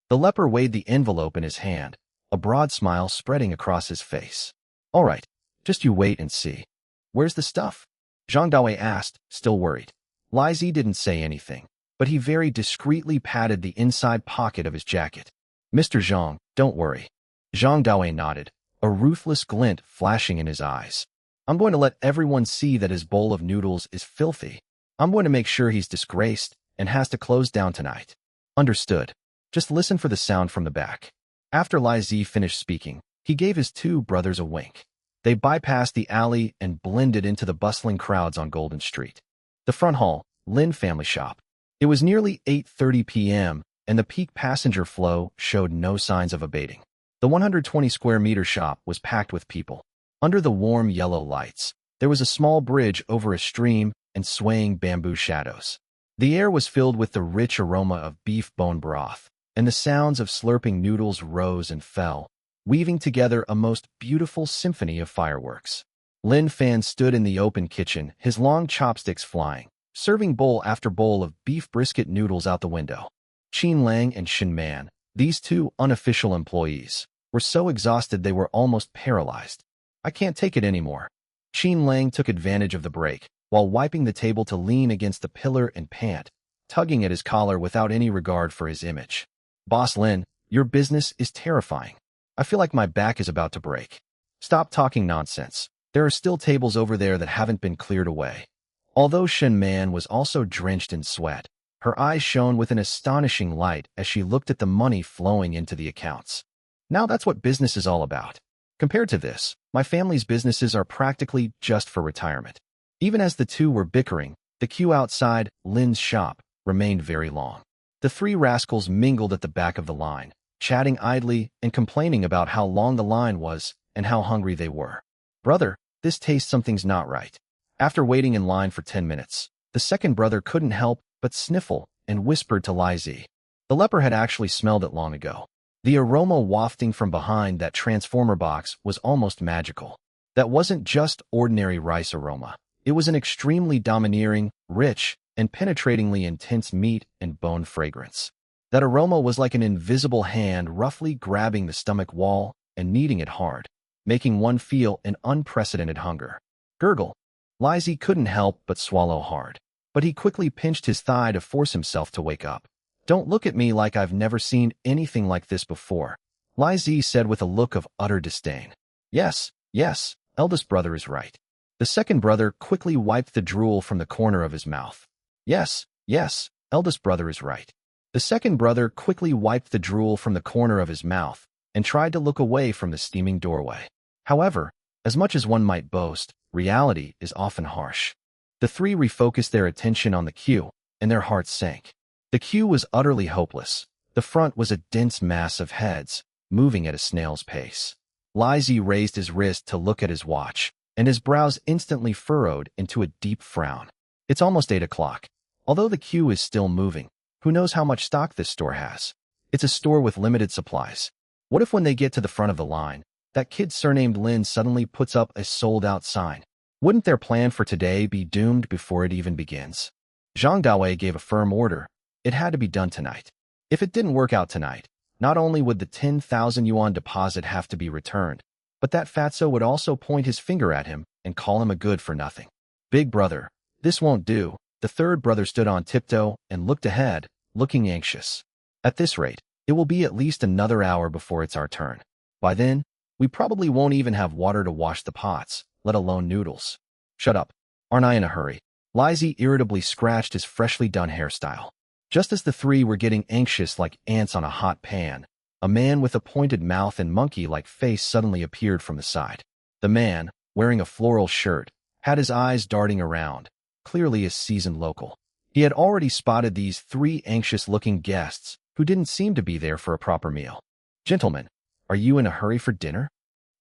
The leper weighed the envelope in his hand, a broad smile spreading across his face. All right, just you wait and see. Where's the stuff? Zhang Dawei asked, still worried. Li Zi didn't say anything, but he very discreetly patted the inside pocket of his jacket. Mr. Zhang, don't worry. Zhang Dawei nodded, a ruthless glint flashing in his eyes. I'm going to let everyone see that his bowl of noodles is filthy. I'm going to make sure he's disgraced and has to close down tonight. Understood. Just listen for the sound from the back. After Li Zi finished speaking, he gave his 2 brothers a wink. They bypassed the alley and blended into the bustling crowds on Golden Street. The front hall, Lin family shop. It was nearly 8:30 p.m., and the peak passenger flow showed no signs of abating. The 120-square-meter shop was packed with people. Under the warm yellow lights, there was a small bridge over a stream and swaying bamboo shadows. The air was filled with the rich aroma of beef bone broth, and the sounds of slurping noodles rose and fell, weaving together a most beautiful symphony of fireworks. Lin Fan stood in the open kitchen, his long chopsticks flying, serving bowl after bowl of beef brisket noodles out the window. Qin Lang and Xin Man, these 2 unofficial employees, were so exhausted they were almost paralyzed. I can't take it anymore. Qin Lang took advantage of the break, while wiping the table to lean against the pillar and pant, tugging at his collar without any regard for his image. Boss Lin, your business is terrifying. I feel like my back is about to break. Stop talking nonsense. There are still tables over there that haven't been cleared away. Although Shen Man was also drenched in sweat, her eyes shone with an astonishing light as she looked at the money flowing into the accounts. Now that's what business is all about. Compared to this, my family's businesses are practically just for retirement. Even as the 2 were bickering, the queue outside Lin's shop remained very long. The 3 rascals mingled at the back of the line, chatting idly and complaining about how long the line was and how hungry they were. Brother, this tastes something's not right. After waiting in line for 10 minutes, the second brother couldn't help but sniffle and whispered to Li Zi. The leper had actually smelled it long ago. The aroma wafting from behind that transformer box was almost magical. That wasn't just ordinary rice aroma. It was an extremely domineering, rich, and penetratingly intense meat and bone fragrance. That aroma was like an invisible hand roughly grabbing the stomach wall and kneading it hard, making one feel an unprecedented hunger. Gurgle. Lizzie couldn't help but swallow hard, but he quickly pinched his thigh to force himself to wake up. Don't look at me like I've never seen anything like this before, Lizzie said with a look of utter disdain. Yes, yes, eldest brother is right. The second brother quickly wiped the drool from the corner of his mouth. Yes, yes, eldest brother is right. The second brother quickly wiped the drool from the corner of his mouth and tried to look away from the steaming doorway. However, as much as one might boast, reality is often harsh. The three refocused their attention on the queue, and their hearts sank. The queue was utterly hopeless. The front was a dense mass of heads, moving at a snail's pace. Lizzie raised his wrist to look at his watch, and his brows instantly furrowed into a deep frown. It's almost 8 o'clock. Although the queue is still moving, who knows how much stock this store has? It's a store with limited supplies. What if when they get to the front of the line, that kid surnamed Lin suddenly puts up a sold-out sign? Wouldn't their plan for today be doomed before it even begins? Zhang Dawei gave a firm order. It had to be done tonight. If it didn't work out tonight, not only would the 10,000 yuan deposit have to be returned, but that fatso would also point his finger at him and call him a good-for-nothing. Big brother, this won't do. The third brother stood on tiptoe and looked ahead, looking anxious. At this rate, it will be at least another hour before it's our turn. By then, we probably won't even have water to wash the pots, let alone noodles. Shut up. Aren't I in a hurry? Lizzie irritably scratched his freshly done hairstyle. Just as the three were getting anxious like ants on a hot pan, a man with a pointed mouth and monkey-like face suddenly appeared from the side. The man, wearing a floral shirt, had his eyes darting around, clearly a seasoned local. He had already spotted these three anxious-looking guests who didn't seem to be there for a proper meal. Gentlemen, are you in a hurry for dinner?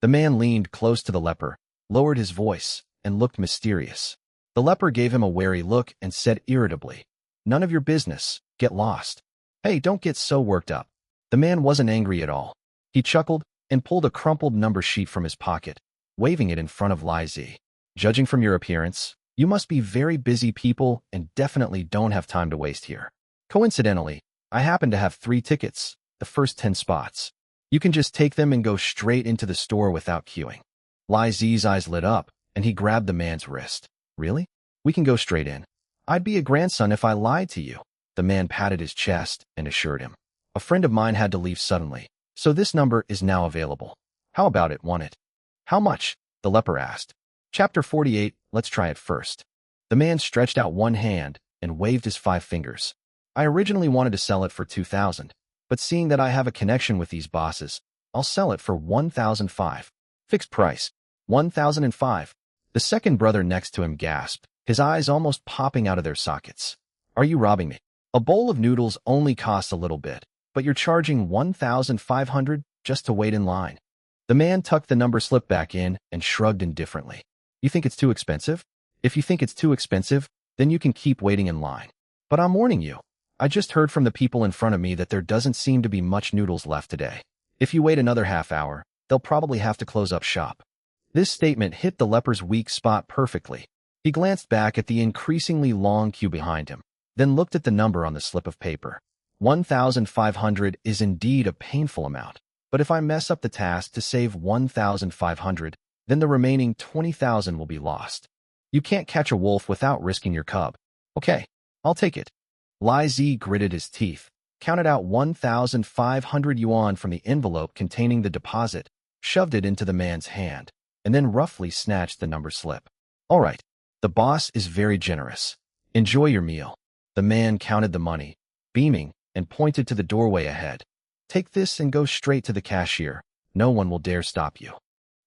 The man leaned close to the leper, lowered his voice, and looked mysterious. The leper gave him a wary look and said irritably, "None of your business. Get lost." Hey, don't get so worked up. The man wasn't angry at all. He chuckled and pulled a crumpled number sheet from his pocket, waving it in front of Lizzie. Judging from your appearance, you must be very busy people and definitely don't have time to waste here. Coincidentally, I happen to have 3 tickets, the first 10 spots. You can just take them and go straight into the store without queuing. Lizzie's eyes lit up, and he grabbed the man's wrist. Really? We can go straight in. I'd be a grandson if I lied to you. The man patted his chest and assured him. A friend of mine had to leave suddenly, so this number is now available. How about it, want it? How much? The leper asked. Chapter 48, let's try it first. The man stretched out one hand and waved his 5 fingers. I originally wanted to sell it for 2,000, but seeing that I have a connection with these bosses, I'll sell it for 1,005. Fixed price, 1,005. The second brother next to him gasped, his eyes almost popping out of their sockets. Are you robbing me? A bowl of noodles only costs a little bit, but you're charging 1,500 just to wait in line. The man tucked the number slip back in and shrugged indifferently. You think it's too expensive? If you think it's too expensive, then you can keep waiting in line. But I'm warning you. I just heard from the people in front of me that there doesn't seem to be much noodles left today. If you wait another half hour, they'll probably have to close up shop. This statement hit the leper's weak spot perfectly. He glanced back at the increasingly long queue behind him, then looked at the number on the slip of paper. 1,500 is indeed a painful amount, but if I mess up the task to save 1,500, then the remaining 20,000 will be lost. You can't catch a wolf without risking your cub. Okay, I'll take it. Lizzie gritted his teeth, counted out 1,500 yuan from the envelope containing the deposit, shoved it into the man's hand, and then roughly snatched the number slip. All right, the boss is very generous. Enjoy your meal. The man counted the money, beaming, and pointed to the doorway ahead. Take this and go straight to the cashier. No one will dare stop you.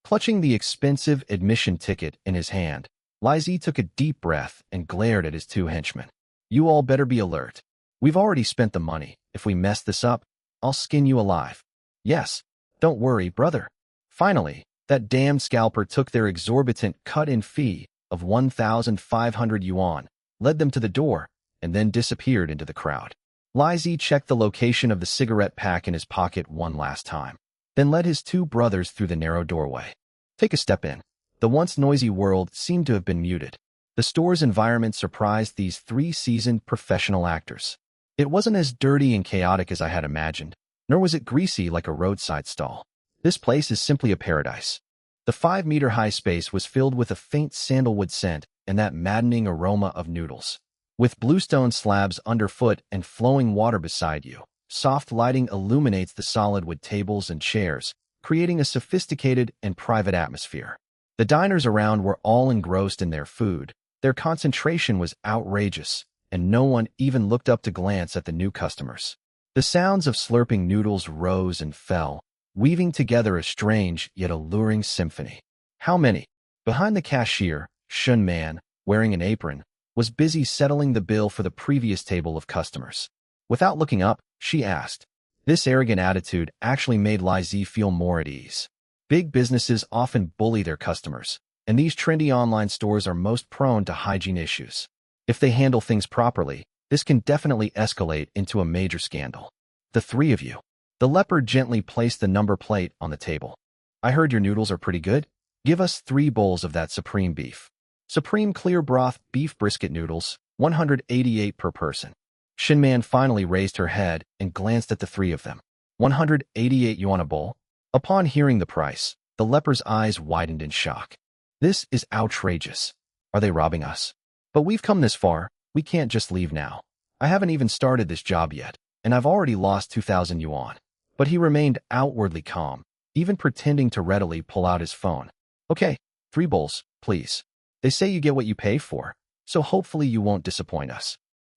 Clutching the expensive admission ticket in his hand, Lizzie took a deep breath and glared at his 2 henchmen. You all better be alert. We've already spent the money. If we mess this up, I'll skin you alive. Yes, don't worry, brother. Finally, that damned scalper took their exorbitant cut-in fee of 1,500 yuan, led them to the door, and then disappeared into the crowd. Lizzie checked the location of the cigarette pack in his pocket one last time, then led his 2 brothers through the narrow doorway. Take a step in. The once noisy world seemed to have been muted. The store's environment surprised these 3 seasoned professional actors. It wasn't as dirty and chaotic as I had imagined, nor was it greasy like a roadside stall. This place is simply a paradise. The 5-meter-high space was filled with a faint sandalwood scent and that maddening aroma of noodles. With bluestone slabs underfoot and flowing water beside you, soft lighting illuminates the solid wood tables and chairs, creating a sophisticated and private atmosphere. The diners around were all engrossed in their food. Their concentration was outrageous, and no one even looked up to glance at the new customers. The sounds of slurping noodles rose and fell, weaving together a strange yet alluring symphony. How many? Behind the cashier, Shun Man, wearing an apron, was busy settling the bill for the previous table of customers. Without looking up, she asked. This arrogant attitude actually made Li Zi feel more at ease. Big businesses often bully their customers, and these trendy online stores are most prone to hygiene issues. If they handle things properly, this can definitely escalate into a major scandal. The three of you. The leopard gently placed the number plate on the table. I heard your noodles are pretty good. Give us 3 bowls of that supreme beef. Supreme clear broth beef brisket noodles, 188 per person. Shinman finally raised her head and glanced at the 3 of them. 188 yuan a bowl? Upon hearing the price, the leper's eyes widened in shock. This is outrageous. Are they robbing us? But we've come this far, we can't just leave now. I haven't even started this job yet, and I've already lost 2,000 yuan. But he remained outwardly calm, even pretending to readily pull out his phone. Okay, 3 bowls, please. They say you get what you pay for, so hopefully you won't disappoint us.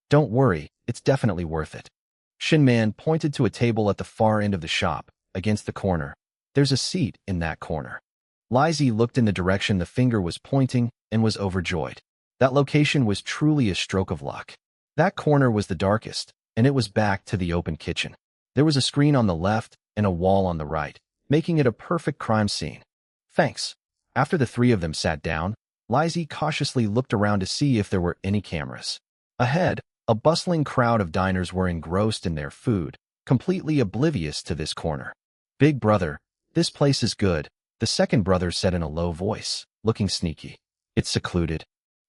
Don't worry, it's definitely worth it. Shinman pointed to a table at the far end of the shop, against the corner. There's a seat in that corner. Li Zi looked in the direction the finger was pointing and was overjoyed. That location was truly a stroke of luck. That corner was the darkest, and it was back to the open kitchen. There was a screen on the left and a wall on the right, making it a perfect crime scene. Thanks. After the 3 of them sat down, Li Zi cautiously looked around to see if there were any cameras. Ahead, a bustling crowd of diners were engrossed in their food, completely oblivious to this corner. Big brother, this place is good, the second brother said in a low voice, looking sneaky. It's secluded.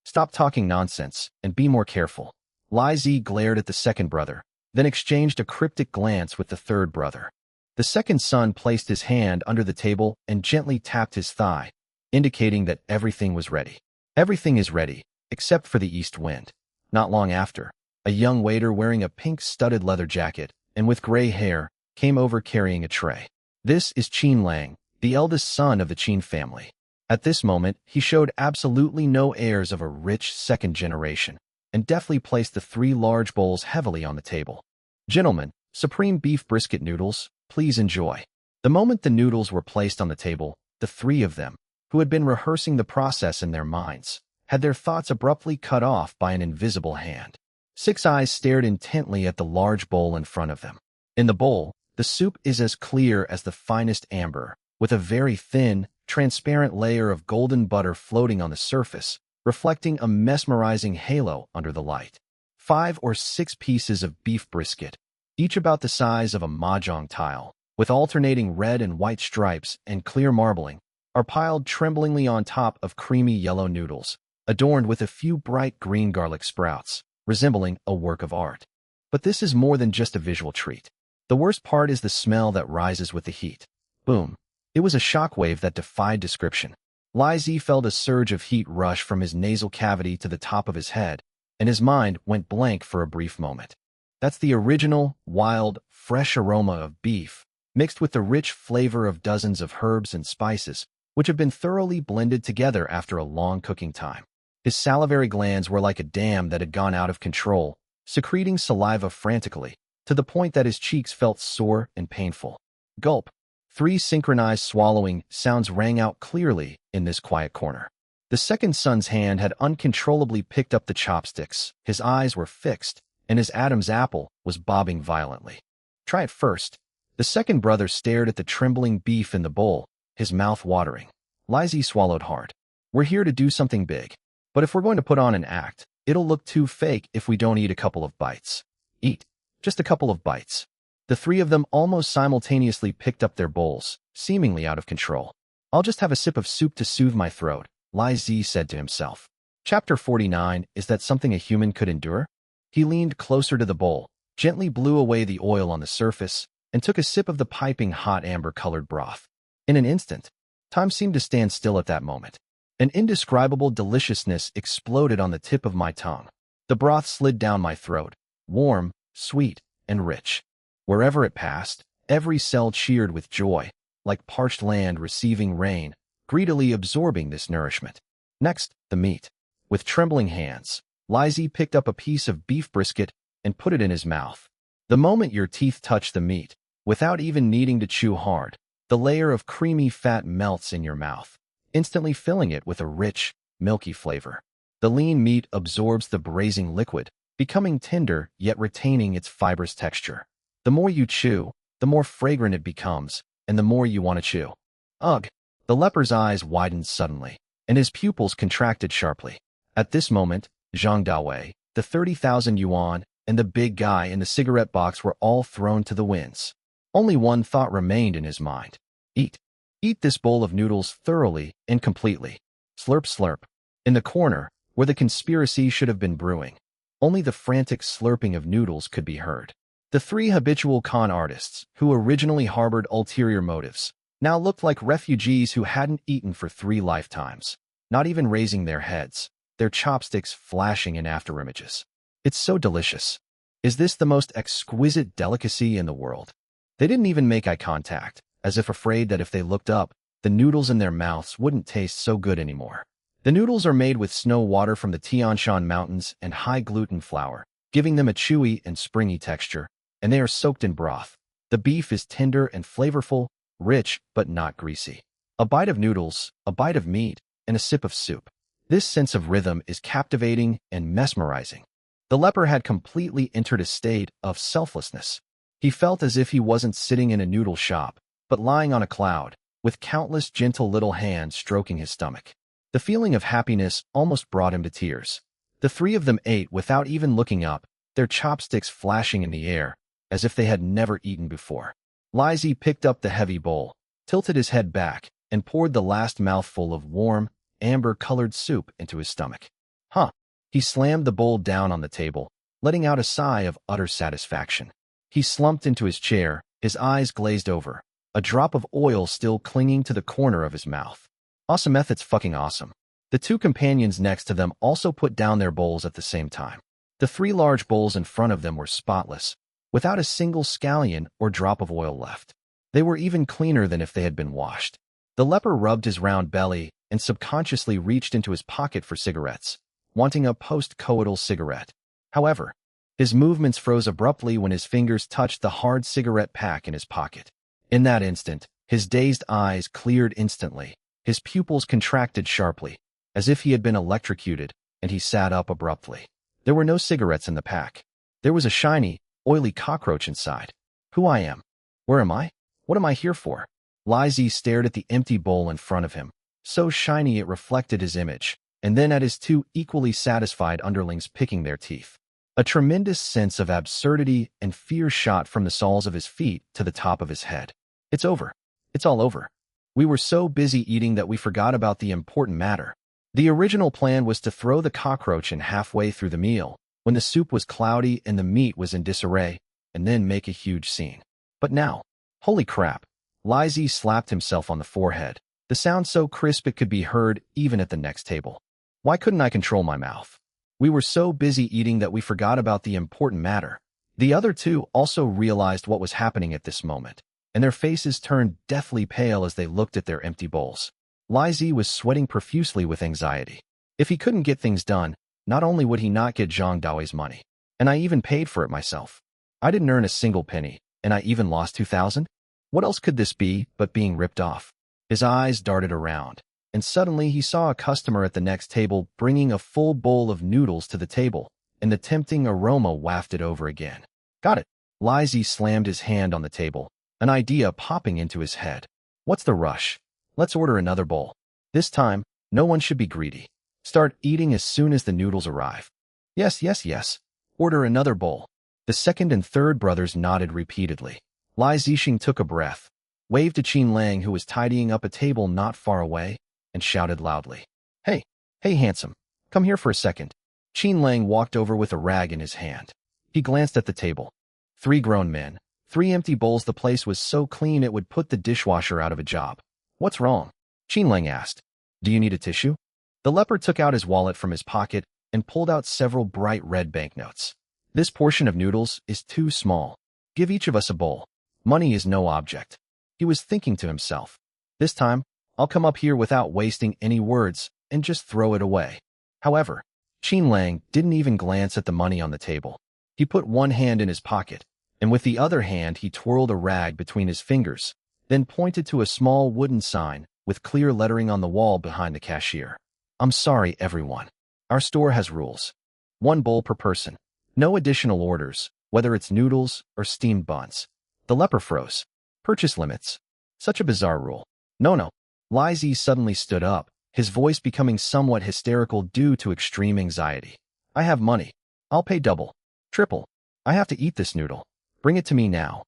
Stop talking nonsense, and be more careful. Li Zi glared at the second brother, then exchanged a cryptic glance with the third brother. The second son placed his hand under the table and gently tapped his thigh, indicating that everything was ready. Everything is ready, except for the east wind. Not long after, a young waiter wearing a pink studded leather jacket and with gray hair came over carrying a tray. This is Qin Lang, the eldest son of the Qin family. At this moment, he showed absolutely no airs of a rich second generation, and deftly placed the 3 large bowls heavily on the table. Gentlemen, supreme beef brisket noodles, please enjoy. The moment the noodles were placed on the table, the 3 of them, who had been rehearsing the process in their minds, had their thoughts abruptly cut off by an invisible hand. 6 eyes stared intently at the large bowl in front of them. In the bowl, the soup is as clear as the finest amber, with a very thin, transparent layer of golden butter floating on the surface, reflecting a mesmerizing halo under the light. 5 or 6 pieces of beef brisket, each about the size of a mahjong tile, with alternating red and white stripes and clear marbling, are piled tremblingly on top of creamy yellow noodles, adorned with a few bright green garlic sprouts, resembling a work of art. But this is more than just a visual treat. The worst part is the smell that rises with the heat. Boom. It was a shockwave that defied description. Li Zi felt a surge of heat rush from his nasal cavity to the top of his head, and his mind went blank for a brief moment. That's the original, wild, fresh aroma of beef, mixed with the rich flavor of dozens of herbs and spices, which have been thoroughly blended together after a long cooking time. His salivary glands were like a dam that had gone out of control, secreting saliva frantically, to the point that his cheeks felt sore and painful. Gulp. 3 synchronized swallowing sounds rang out clearly in this quiet corner. The second son's hand had uncontrollably picked up the chopsticks, his eyes were fixed, and his Adam's apple was bobbing violently. Try it first. The second brother stared at the trembling beef in the bowl, his mouth watering. Li Zi swallowed hard. We're here to do something big. But if we're going to put on an act, it'll look too fake if we don't eat a couple of bites. Eat. Just a couple of bites. The 3 of them almost simultaneously picked up their bowls, seemingly out of control. I'll just have a sip of soup to soothe my throat, Li Zi said to himself. Chapter 49, is that something a human could endure? He leaned closer to the bowl, gently blew away the oil on the surface, and took a sip of the piping hot amber-colored broth. In an instant, time seemed to stand still at that moment. An indescribable deliciousness exploded on the tip of my tongue. The broth slid down my throat, warm, sweet, and rich. Wherever it passed, every cell cheered with joy, like parched land receiving rain, greedily absorbing this nourishment. Next, the meat. With trembling hands, Lizzie picked up a piece of beef brisket and put it in his mouth. The moment your teeth touch the meat, without even needing to chew hard, the layer of creamy fat melts in your mouth, instantly filling it with a rich, milky flavor. The lean meat absorbs the braising liquid, becoming tender yet retaining its fibrous texture. The more you chew, the more fragrant it becomes, and the more you want to chew. Ugh! The leper's eyes widened suddenly, and his pupils contracted sharply. At this moment, Zhang Dawei, the 30,000 yuan, and the big guy in the cigarette box were all thrown to the winds. Only one thought remained in his mind. Eat. Eat this bowl of noodles thoroughly and completely. Slurp slurp. In the corner, where the conspiracy should have been brewing, only the frantic slurping of noodles could be heard. The three habitual con artists, who originally harbored ulterior motives, now looked like refugees who hadn't eaten for 3 lifetimes, not even raising their heads, their chopsticks flashing in afterimages. It's so delicious. Is this the most exquisite delicacy in the world? They didn't even make eye contact, as if afraid that if they looked up, the noodles in their mouths wouldn't taste so good anymore. The noodles are made with snow water from the Tian Shan Mountains and high-gluten flour, giving them a chewy and springy texture, and they are soaked in broth. The beef is tender and flavorful, rich but not greasy. A bite of noodles, a bite of meat, and a sip of soup. This sense of rhythm is captivating and mesmerizing. The leper had completely entered a state of selflessness. He felt as if he wasn't sitting in a noodle shop, but lying on a cloud, with countless gentle little hands stroking his stomach. The feeling of happiness almost brought him to tears. The three of them ate without even looking up, their chopsticks flashing in the air, as if they had never eaten before. Lizzie picked up the heavy bowl, tilted his head back, and poured the last mouthful of warm, amber-colored soup into his stomach. Huh! He slammed the bowl down on the table, letting out a sigh of utter satisfaction. He slumped into his chair, his eyes glazed over, a drop of oil still clinging to the corner of his mouth. Awesome, it's fucking awesome. The two companions next to them also put down their bowls at the same time. The 3 large bowls in front of them were spotless, without a single scallion or drop of oil left. They were even cleaner than if they had been washed. The leper rubbed his round belly and subconsciously reached into his pocket for cigarettes, wanting a post-coital cigarette. However, his movements froze abruptly when his fingers touched the hard cigarette pack in his pocket. In that instant, his dazed eyes cleared instantly. His pupils contracted sharply, as if he had been electrocuted, and he sat up abruptly. There were no cigarettes in the pack. There was a shiny, oily cockroach inside. Who I am? Where am I? What am I here for? Lizzie stared at the empty bowl in front of him, so shiny it reflected his image, and then at his 2 equally satisfied underlings picking their teeth. A tremendous sense of absurdity and fear shot from the soles of his feet to the top of his head. It's over. It's all over. We were so busy eating that we forgot about the important matter. The original plan was to throw the cockroach in halfway through the meal, when the soup was cloudy and the meat was in disarray, and then make a huge scene. But now, holy crap, Lizzie slapped himself on the forehead, the sound so crisp it could be heard even at the next table. Why couldn't I control my mouth? We were so busy eating that we forgot about the important matter. The other 2 also realized what was happening at this moment, and their faces turned deathly pale as they looked at their empty bowls. Lizzie was sweating profusely with anxiety. If he couldn't get things done, not only would he not get Zhang Dawei's money, and I even paid for it myself. I didn't earn a single penny, and I even lost 2,000? What else could this be but being ripped off? His eyes darted around, and suddenly he saw a customer at the next table bringing a full bowl of noodles to the table, and the tempting aroma wafted over again. Got it. Lizzie slammed his hand on the table, an idea popping into his head. What's the rush? Let's order another bowl. This time, no one should be greedy. Start eating as soon as the noodles arrive. Yes, yes, yes. Order another bowl. The second and third brothers nodded repeatedly. Lai Zixing took a breath, waved to Qin Lang, who was tidying up a table not far away, and shouted loudly, Hey, handsome, come here for a second. Qin Lang walked over with a rag in his hand. He glanced at the table. 3 grown men, 3 empty bowls. The place was so clean it would put the dishwasher out of a job. What's wrong? Qinlang asked. Do you need a tissue? The leper took out his wallet from his pocket and pulled out several bright red banknotes. This portion of noodles is too small. Give each of us a bowl. Money is no object. He was thinking to himself. This time, I'll come up here without wasting any words and just throw it away. However, Qinlang didn't even glance at the money on the table. He put one hand in his pocket, and with the other hand he twirled a rag between his fingers, then pointed to a small wooden sign with clear lettering on the wall behind the cashier. I'm sorry, everyone. Our store has rules. 1 bowl per person. No additional orders, whether it's noodles or steamed buns. The leper froze. Purchase limits. Such a bizarre rule. No. Li Zi suddenly stood up, his voice becoming somewhat hysterical due to extreme anxiety. I have money. I'll pay double. Triple. I have to eat this noodle. Bring it to me now.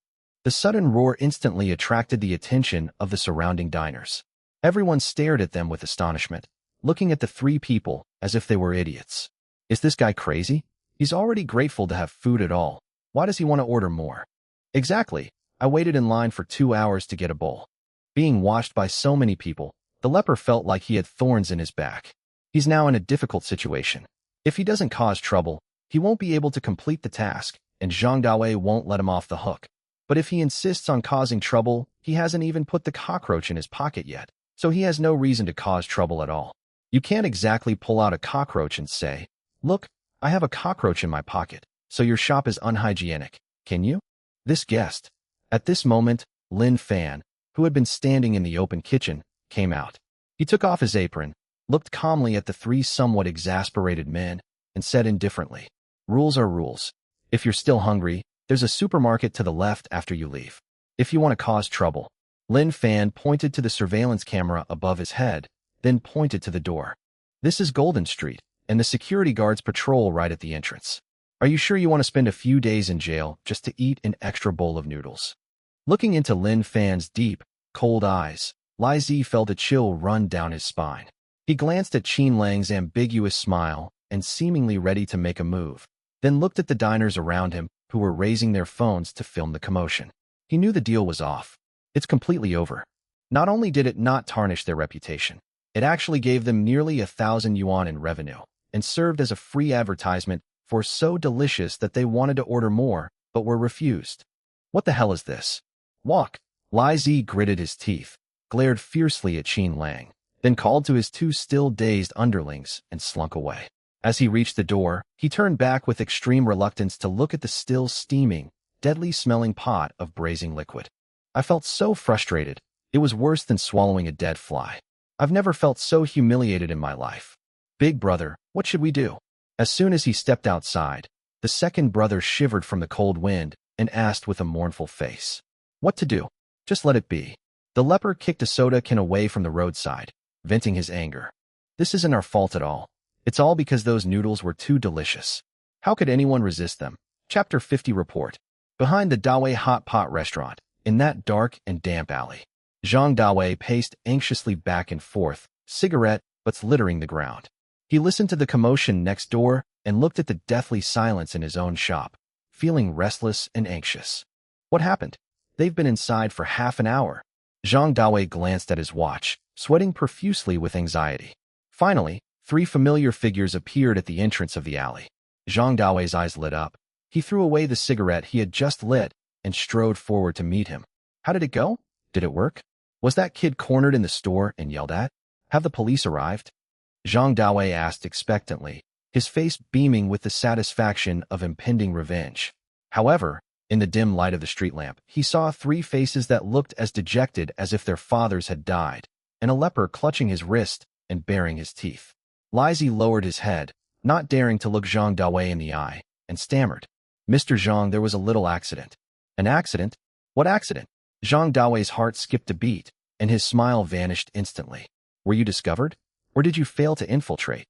The sudden roar instantly attracted the attention of the surrounding diners. Everyone stared at them with astonishment, looking at the 3 people as if they were idiots. Is this guy crazy? He's already grateful to have food at all. Why does he want to order more? Exactly. I waited in line for 2 hours to get a bowl. Being watched by so many people, the leper felt like he had thorns in his back. He's now in a difficult situation. If he doesn't cause trouble, he won't be able to complete the task, and Zhang Dawei won't let him off the hook. But if he insists on causing trouble, he hasn't even put the cockroach in his pocket yet, so he has no reason to cause trouble at all. You can't exactly pull out a cockroach and say, look, I have a cockroach in my pocket, so your shop is unhygienic, can you? This guest. At this moment, Lin Fan, who had been standing in the open kitchen, came out. He took off his apron, looked calmly at the 3 somewhat exasperated men, and said indifferently, rules are rules. If you're still hungry, there's a supermarket to the left after you leave. If you want to cause trouble. Lin Fan pointed to the surveillance camera above his head, then pointed to the door. This is Golden Street, and the security guards patrol right at the entrance. Are you sure you want to spend a few days in jail just to eat an extra bowl of noodles? Looking into Lin Fan's deep, cold eyes, Li Zi felt a chill run down his spine. He glanced at Qinlang's ambiguous smile and seemingly ready to make a move, then looked at the diners around him who were raising their phones to film the commotion. He knew the deal was off. It's completely over. Not only did it not tarnish their reputation, it actually gave them nearly 1,000 yuan in revenue and served as a free advertisement for so delicious that they wanted to order more but were refused. What the hell is this? Walk. Li Zi gritted his teeth, glared fiercely at Qinlang, then called to his 2 still dazed underlings and slunk away. As he reached the door, he turned back with extreme reluctance to look at the still steaming, deadly-smelling pot of braising liquid. I felt so frustrated. It was worse than swallowing a dead fly. I've never felt so humiliated in my life. Big brother, what should we do? As soon as he stepped outside, the second brother shivered from the cold wind and asked with a mournful face. What to do? Just let it be. The leper kicked a soda can away from the roadside, venting his anger. This isn't our fault at all. It's all because those noodles were too delicious. How could anyone resist them? Chapter 50 report. Behind the Dawei Hot Pot restaurant, in that dark and damp alley, Zhang Dawei paced anxiously back and forth, cigarette butts littering the ground. He listened to the commotion next door and looked at the deathly silence in his own shop, feeling restless and anxious. What happened? They've been inside for half an hour. Zhang Dawei glanced at his watch, sweating profusely with anxiety. Finally, 3 familiar figures appeared at the entrance of the alley. Zhang Dawei's eyes lit up. He threw away the cigarette he had just lit and strode forward to meet him. How did it go? Did it work? Was that kid cornered in the store and yelled at? Have the police arrived? Zhang Dawei asked expectantly, his face beaming with the satisfaction of impending revenge. However, in the dim light of the street lamp, he saw 3 faces that looked as dejected as if their fathers had died, and a leper clutching his wrist and baring his teeth. Li Zi lowered his head, not daring to look Zhang Dawei in the eye, and stammered. Mr. Zhang, there was a little accident. An accident? What accident? Zhang Dawei's heart skipped a beat, and his smile vanished instantly. Were you discovered? Or did you fail to infiltrate?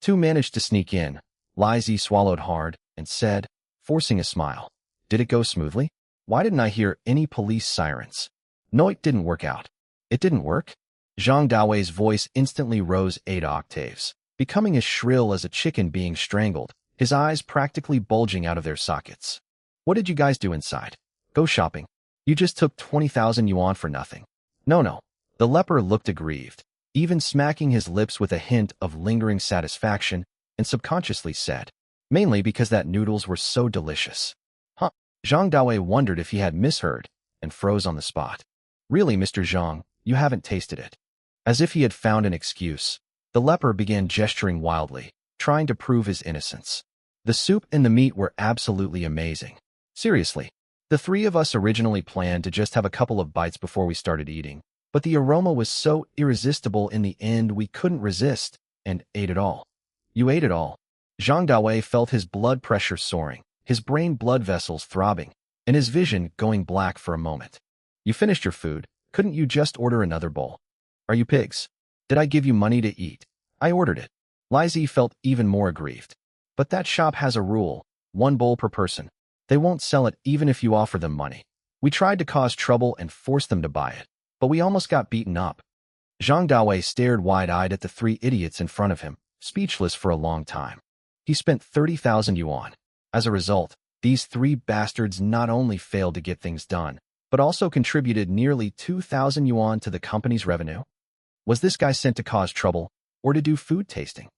2 managed to sneak in. Li Zi swallowed hard and said, forcing a smile. Did it go smoothly? Why didn't I hear any police sirens? No, it didn't work out. It didn't work? Zhang Dawei's voice instantly rose 8 octaves, becoming as shrill as a chicken being strangled, his eyes practically bulging out of their sockets. What did you guys do inside? Go shopping. You just took 20,000 yuan for nothing. No. The leper looked aggrieved, even smacking his lips with a hint of lingering satisfaction, and subconsciously said, mainly because that noodles were so delicious. Huh? Zhang Dawei wondered if he had misheard, and froze on the spot. Really, Mr. Zhang, you haven't tasted it. As if he had found an excuse, the leper began gesturing wildly, trying to prove his innocence. The soup and the meat were absolutely amazing. Seriously, the three of us originally planned to just have a couple of bites before we started eating, but the aroma was so irresistible in the end we couldn't resist, and ate it all. You ate it all. Zhang Dawei felt his blood pressure soaring, his brain blood vessels throbbing, and his vision going black for a moment. You finished your food. Couldn't you just order another bowl? Are you pigs? Did I give you money to eat? I ordered it. Li Zi felt even more aggrieved. But that shop has a rule, 1 bowl per person. They won't sell it even if you offer them money. We tried to cause trouble and force them to buy it, but we almost got beaten up. Zhang Dawei stared wide-eyed at the 3 idiots in front of him, speechless for a long time. He spent 30,000 yuan. As a result, these 3 bastards not only failed to get things done, but also contributed nearly 2,000 yuan to the company's revenue. Was this guy sent to cause trouble, or to do food tasting?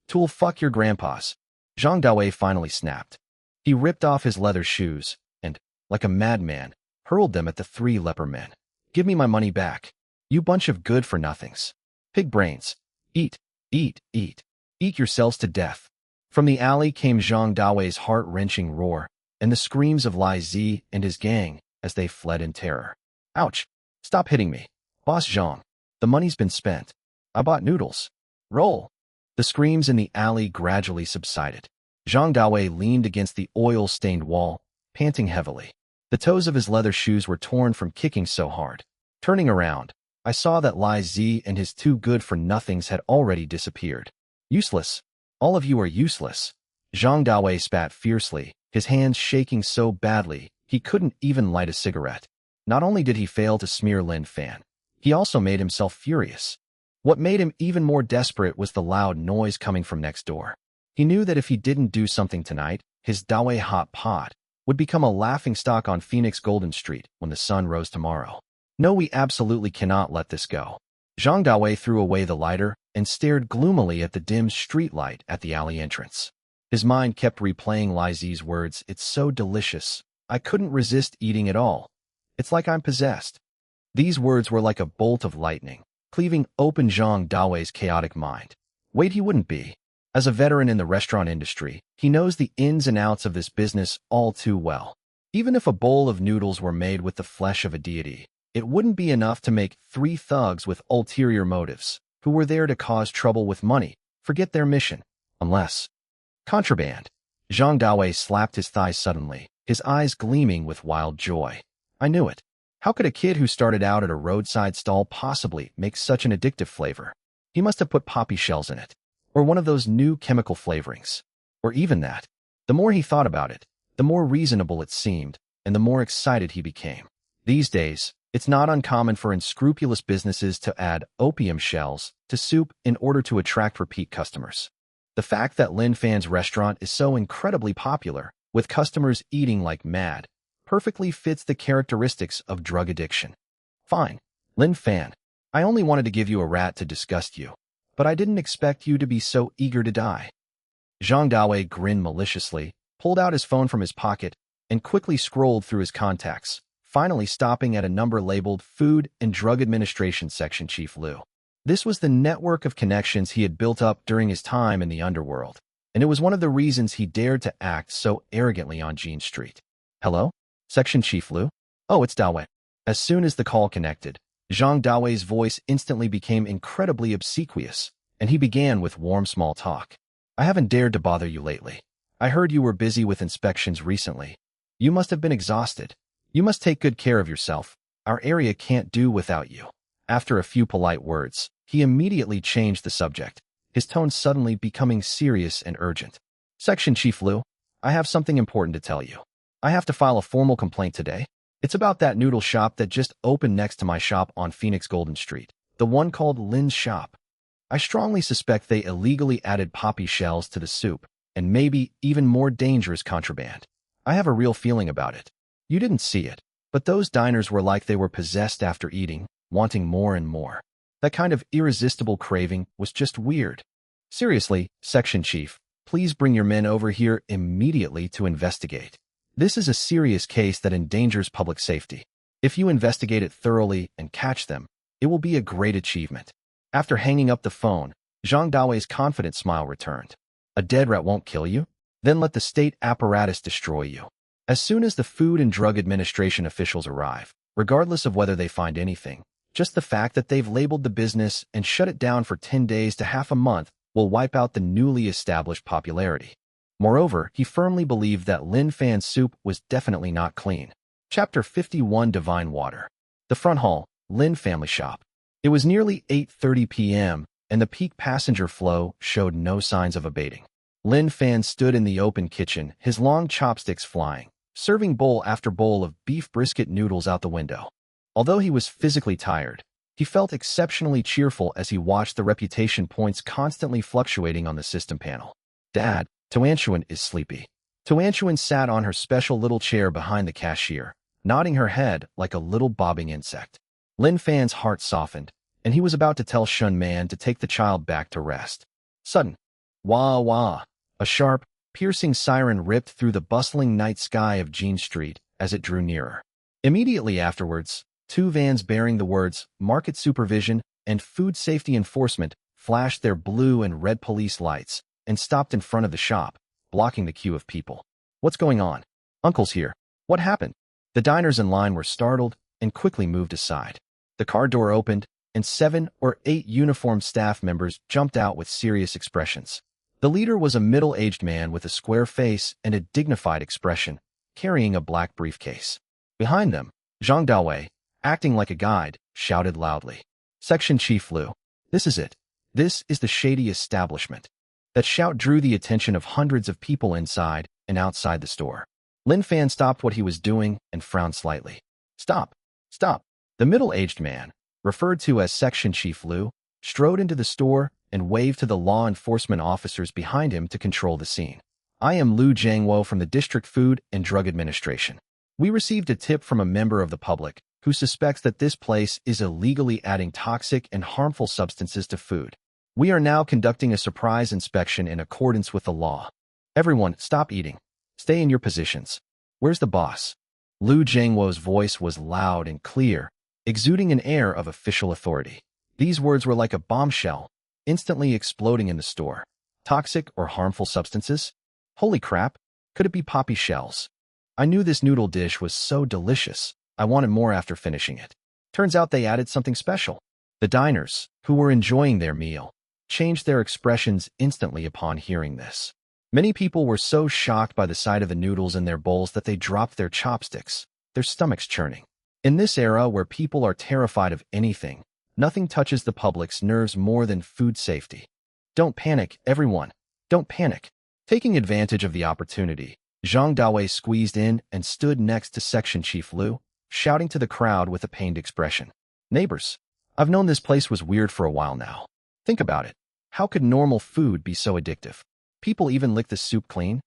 Tool, fuck your grandpas. Zhang Dawei finally snapped. He ripped off his leather shoes, and, like a madman, hurled them at the 3 leper men. Give me my money back. You bunch of good-for-nothings. Pig brains. Eat, eat, eat. Eat yourselves to death. From the alley came Zhang Dawei's heart-wrenching roar, and the screams of Li Zi and his gang as they fled in terror. Ouch! Stop hitting me. Boss Zhang, the money's been spent. I bought noodles. Roll! The screams in the alley gradually subsided. Zhang Dawei leaned against the oil-stained wall, panting heavily. The toes of his leather shoes were torn from kicking so hard. Turning around, I saw that Li Zi and his 2 good-for-nothings had already disappeared. Useless. All of you are useless. Zhang Dawei spat fiercely, his hands shaking so badly he couldn't even light a cigarette. Not only did he fail to smear Lin Fan, he also made himself furious. What made him even more desperate was the loud noise coming from next door. He knew that if he didn't do something tonight, his Dawei hot pot would become a laughingstock on Phoenix Golden Street when the sun rose tomorrow. No, we absolutely cannot let this go. Zhang Dawei threw away the lighter and stared gloomily at the dim streetlight at the alley entrance. His mind kept replaying Li Zi's words, "It's so delicious. I couldn't resist eating it all. It's like I'm possessed." These words were like a bolt of lightning, cleaving open Zhang Dawei's chaotic mind. Wait, he wouldn't be. As a veteran in the restaurant industry, he knows the ins and outs of this business all too well. Even if a bowl of noodles were made with the flesh of a deity, it wouldn't be enough to make 3 thugs with ulterior motives, who were there to cause trouble with money, forget their mission. Unless... Contraband. Zhang Dawei slapped his thigh suddenly, his eyes gleaming with wild joy. I knew it. How could a kid who started out at a roadside stall possibly make such an addictive flavor? He must have put poppy shells in it. Or one of those new chemical flavorings. Or even that. The more he thought about it, the more reasonable it seemed, and the more excited he became. These days, it's not uncommon for unscrupulous businesses to add opium shells to soup in order to attract repeat customers. The fact that Lin Fan's restaurant is so incredibly popular, with customers eating like mad, perfectly fits the characteristics of drug addiction. Fine, Lin Fan. I only wanted to give you a rat to disgust you. But I didn't expect you to be so eager to die. Zhang Dawei grinned maliciously, pulled out his phone from his pocket, and quickly scrolled through his contacts, finally stopping at a number labeled Food and Drug Administration Section Chief Liu. This was the network of connections he had built up during his time in the underworld, and it was one of the reasons he dared to act so arrogantly on Jean Street. Hello? Section Chief Liu? Oh, it's Dawei. As soon as the call connected, Zhang Dawei's voice instantly became incredibly obsequious, and he began with warm small talk. I haven't dared to bother you lately. I heard you were busy with inspections recently. You must have been exhausted. You must take good care of yourself. Our area can't do without you. After a few polite words, he immediately changed the subject, his tone suddenly becoming serious and urgent. Section Chief Liu, I have something important to tell you. I have to file a formal complaint today. It's about that noodle shop that just opened next to my shop on Phoenix Golden Street, the one called Lin's Shop. I strongly suspect they illegally added poppy shells to the soup, and maybe even more dangerous contraband. I have a real feeling about it. You didn't see it, but those diners were like they were possessed after eating. wanting more and more. That kind of irresistible craving was just weird. Seriously, Section Chief, please bring your men over here immediately to investigate. This is a serious case that endangers public safety. If you investigate it thoroughly and catch them, it will be a great achievement. After hanging up the phone, Zhang Daoi's confident smile returned. A dead rat won't kill you? Then let the state apparatus destroy you. As soon as the Food and Drug Administration officials arrive, regardless of whether they find anything, just the fact that they've labeled the business and shut it down for 10 days to half a month will wipe out the newly established popularity. Moreover, he firmly believed that Lin Fan's soup was definitely not clean. Chapter 51 Divine Water. The front hall, Lin family shop. It was nearly 8:30 p.m., and the peak passenger flow showed no signs of abating. Lin Fan stood in the open kitchen, his long chopsticks flying, serving bowl after bowl of beef brisket noodles out the window. Although he was physically tired, he felt exceptionally cheerful as he watched the reputation points constantly fluctuating on the system panel. Dad, Tuanshuan is sleepy. Tuanshuan sat on her special little chair behind the cashier, nodding her head like a little bobbing insect. Lin Fan's heart softened, and he was about to tell Shun Man to take the child back to rest. Sudden, wah wah, a sharp, piercing siren ripped through the bustling night sky of Jean Street as it drew nearer. Immediately afterwards, two vans bearing the words Market Supervision and Food Safety Enforcement flashed their blue and red police lights and stopped in front of the shop, blocking the queue of people. What's going on? Uncle's here. What happened? The diners in line were startled and quickly moved aside. The car door opened, and 7 or 8 uniformed staff members jumped out with serious expressions. The leader was a middle-aged man with a square face and a dignified expression, carrying a black briefcase. Behind them, Zhang Daowei, acting like a guide, shouted loudly. Section Chief Liu, this is it. This is the shady establishment. That shout drew the attention of hundreds of people inside and outside the store. Lin Fan stopped what he was doing and frowned slightly. Stop! Stop! The middle-aged man, referred to as Section Chief Liu, strode into the store and waved to the law enforcement officers behind him to control the scene. I am Liu Jiangwo from the District Food and Drug Administration. We received a tip from a member of the public who suspects that this place is illegally adding toxic and harmful substances to food. We are now conducting a surprise inspection in accordance with the law. Everyone, stop eating. Stay in your positions. Where's the boss? Liu Jiangwo's voice was loud and clear, exuding an air of official authority. These words were like a bombshell, instantly exploding in the store. Toxic or harmful substances? Holy crap, could it be poppy shells? I knew this noodle dish was so delicious, I wanted more after finishing it. Turns out they added something special. The diners, who were enjoying their meal, changed their expressions instantly upon hearing this. Many people were so shocked by the sight of the noodles in their bowls that they dropped their chopsticks, their stomachs churning. In this era where people are terrified of anything, nothing touches the public's nerves more than food safety. Don't panic, everyone. Don't panic. Taking advantage of the opportunity, Zhang Daowei squeezed in and stood next to Section Chief Liu, shouting to the crowd with a pained expression. Neighbors, I've known this place was weird for a while now. Think about it. How could normal food be so addictive? People even lick the soup clean?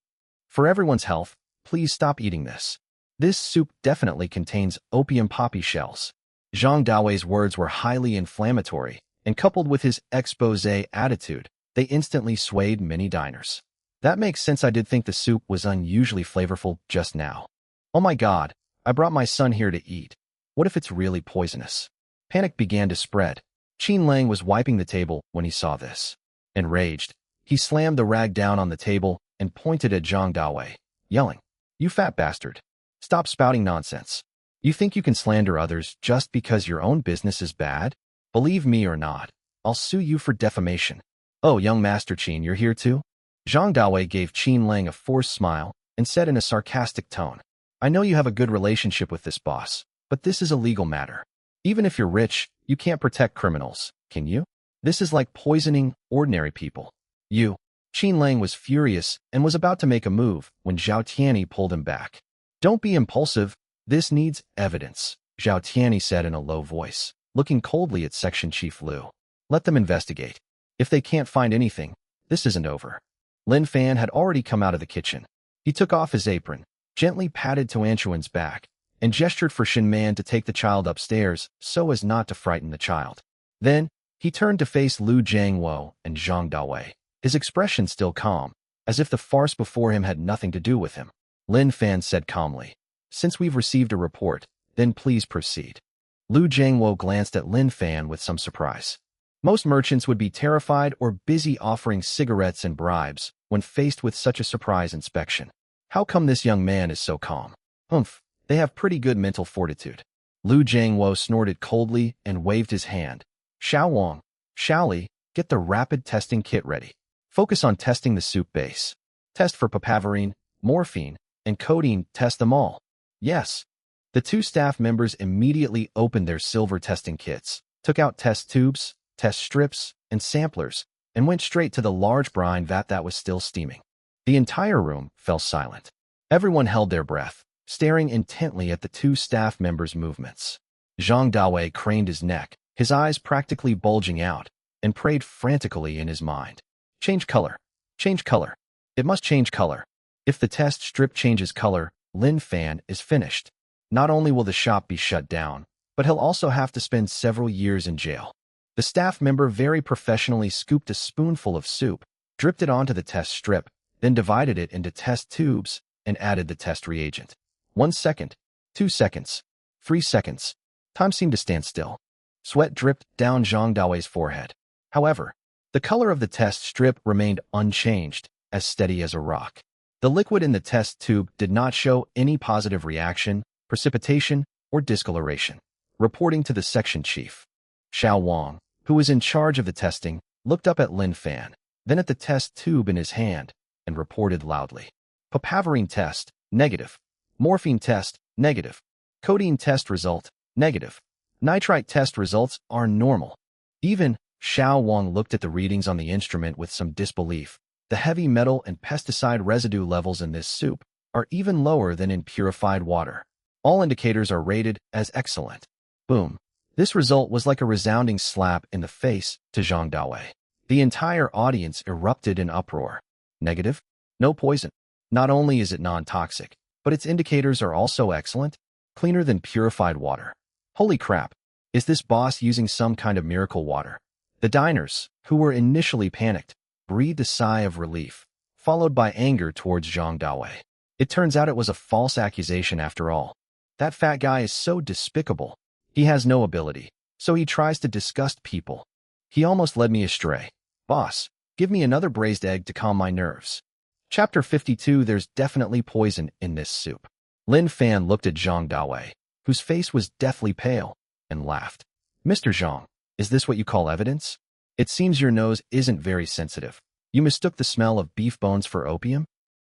For everyone's health, please stop eating this. This soup definitely contains opium poppy shells. Zhang Daowei's words were highly inflammatory, and coupled with his exposé attitude, they instantly swayed many diners. That makes sense. I did think the soup was unusually flavorful just now. Oh my god, I brought my son here to eat. What if it's really poisonous? Panic began to spread. Qin Lang was wiping the table when he saw this. Enraged, he slammed the rag down on the table and pointed at Zhang Daowei, yelling, You fat bastard. Stop spouting nonsense. You think you can slander others just because your own business is bad? Believe me or not, I'll sue you for defamation. Oh, young Master Qin, you're here too? Zhang Daowei gave Qin Lang a forced smile and said in a sarcastic tone, I know you have a good relationship with this boss, but this is a legal matter. Even if you're rich, you can't protect criminals, can you? This is like poisoning ordinary people. You. Qin Lang was furious and was about to make a move when Zhao Tianyi pulled him back. Don't be impulsive. This needs evidence, Zhao Tianyi said in a low voice, looking coldly at Section Chief Liu. Let them investigate. If they can't find anything, this isn't over. Lin Fan had already come out of the kitchen. He took off his apron, gently patted Tuanshuan's back, and gestured for Shin Man to take the child upstairs so as not to frighten the child. Then, he turned to face Lu Jiangwo and Zhang Dawei, his expression still calm, as if the farce before him had nothing to do with him. Lin Fan said calmly, "Since we've received a report, then please proceed." Lu Jiangwo glanced at Lin Fan with some surprise. Most merchants would be terrified or busy offering cigarettes and bribes when faced with such a surprise inspection. How come this young man is so calm? Humph, they have pretty good mental fortitude. Lu Jiangwo snorted coldly and waved his hand. Xiao Wang, Xiao Li, get the rapid testing kit ready. Focus on testing the soup base. Test for papaverine, morphine, and codeine, test them all. Yes. The two staff members immediately opened their silver testing kits, took out test tubes, test strips, and samplers, and went straight to the large brine vat that was still steaming. The entire room fell silent. Everyone held their breath, staring intently at the two staff members' movements. Zhang Dawei craned his neck, his eyes practically bulging out, and prayed frantically in his mind. Change color. Change color. It must change color. If the test strip changes color, Lin Fan is finished. Not only will the shop be shut down, but he'll also have to spend several years in jail. The staff member very professionally scooped a spoonful of soup, dripped it onto the test strip, then divided it into test tubes and added the test reagent. 1 second, 2 seconds, 3 seconds. Time seemed to stand still. Sweat dripped down Zhang Dawei's forehead. However, the color of the test strip remained unchanged, as steady as a rock. The liquid in the test tube did not show any positive reaction, precipitation, or discoloration. Reporting to the section chief, Xiao Wang, who was in charge of the testing, looked up at Lin Fan, then at the test tube in his hand, and reported loudly. Papaverine test, negative. Morphine test, negative. Codeine test result, negative. Nitrite test results are normal. Even Xiao Wang looked at the readings on the instrument with some disbelief. The heavy metal and pesticide residue levels in this soup are even lower than in purified water. All indicators are rated as excellent. Boom. This result was like a resounding slap in the face to Zhang Dawei. The entire audience erupted in uproar. Negative? No poison. Not only is it non-toxic, but its indicators are also excellent, cleaner than purified water. Holy crap. Is this boss using some kind of miracle water? The diners, who were initially panicked, breathed a sigh of relief, followed by anger towards Zhang Dawei. It turns out it was a false accusation after all. That fat guy is so despicable. He has no ability, so he tries to disgust people. He almost led me astray. Boss, give me another braised egg to calm my nerves. Chapter 52. There's definitely poison in this soup. Lin Fan looked at Zhang Dawei, whose face was deathly pale, and laughed. Mr. Zhang, is this what you call evidence? It seems your nose isn't very sensitive. You mistook the smell of beef bones for opium?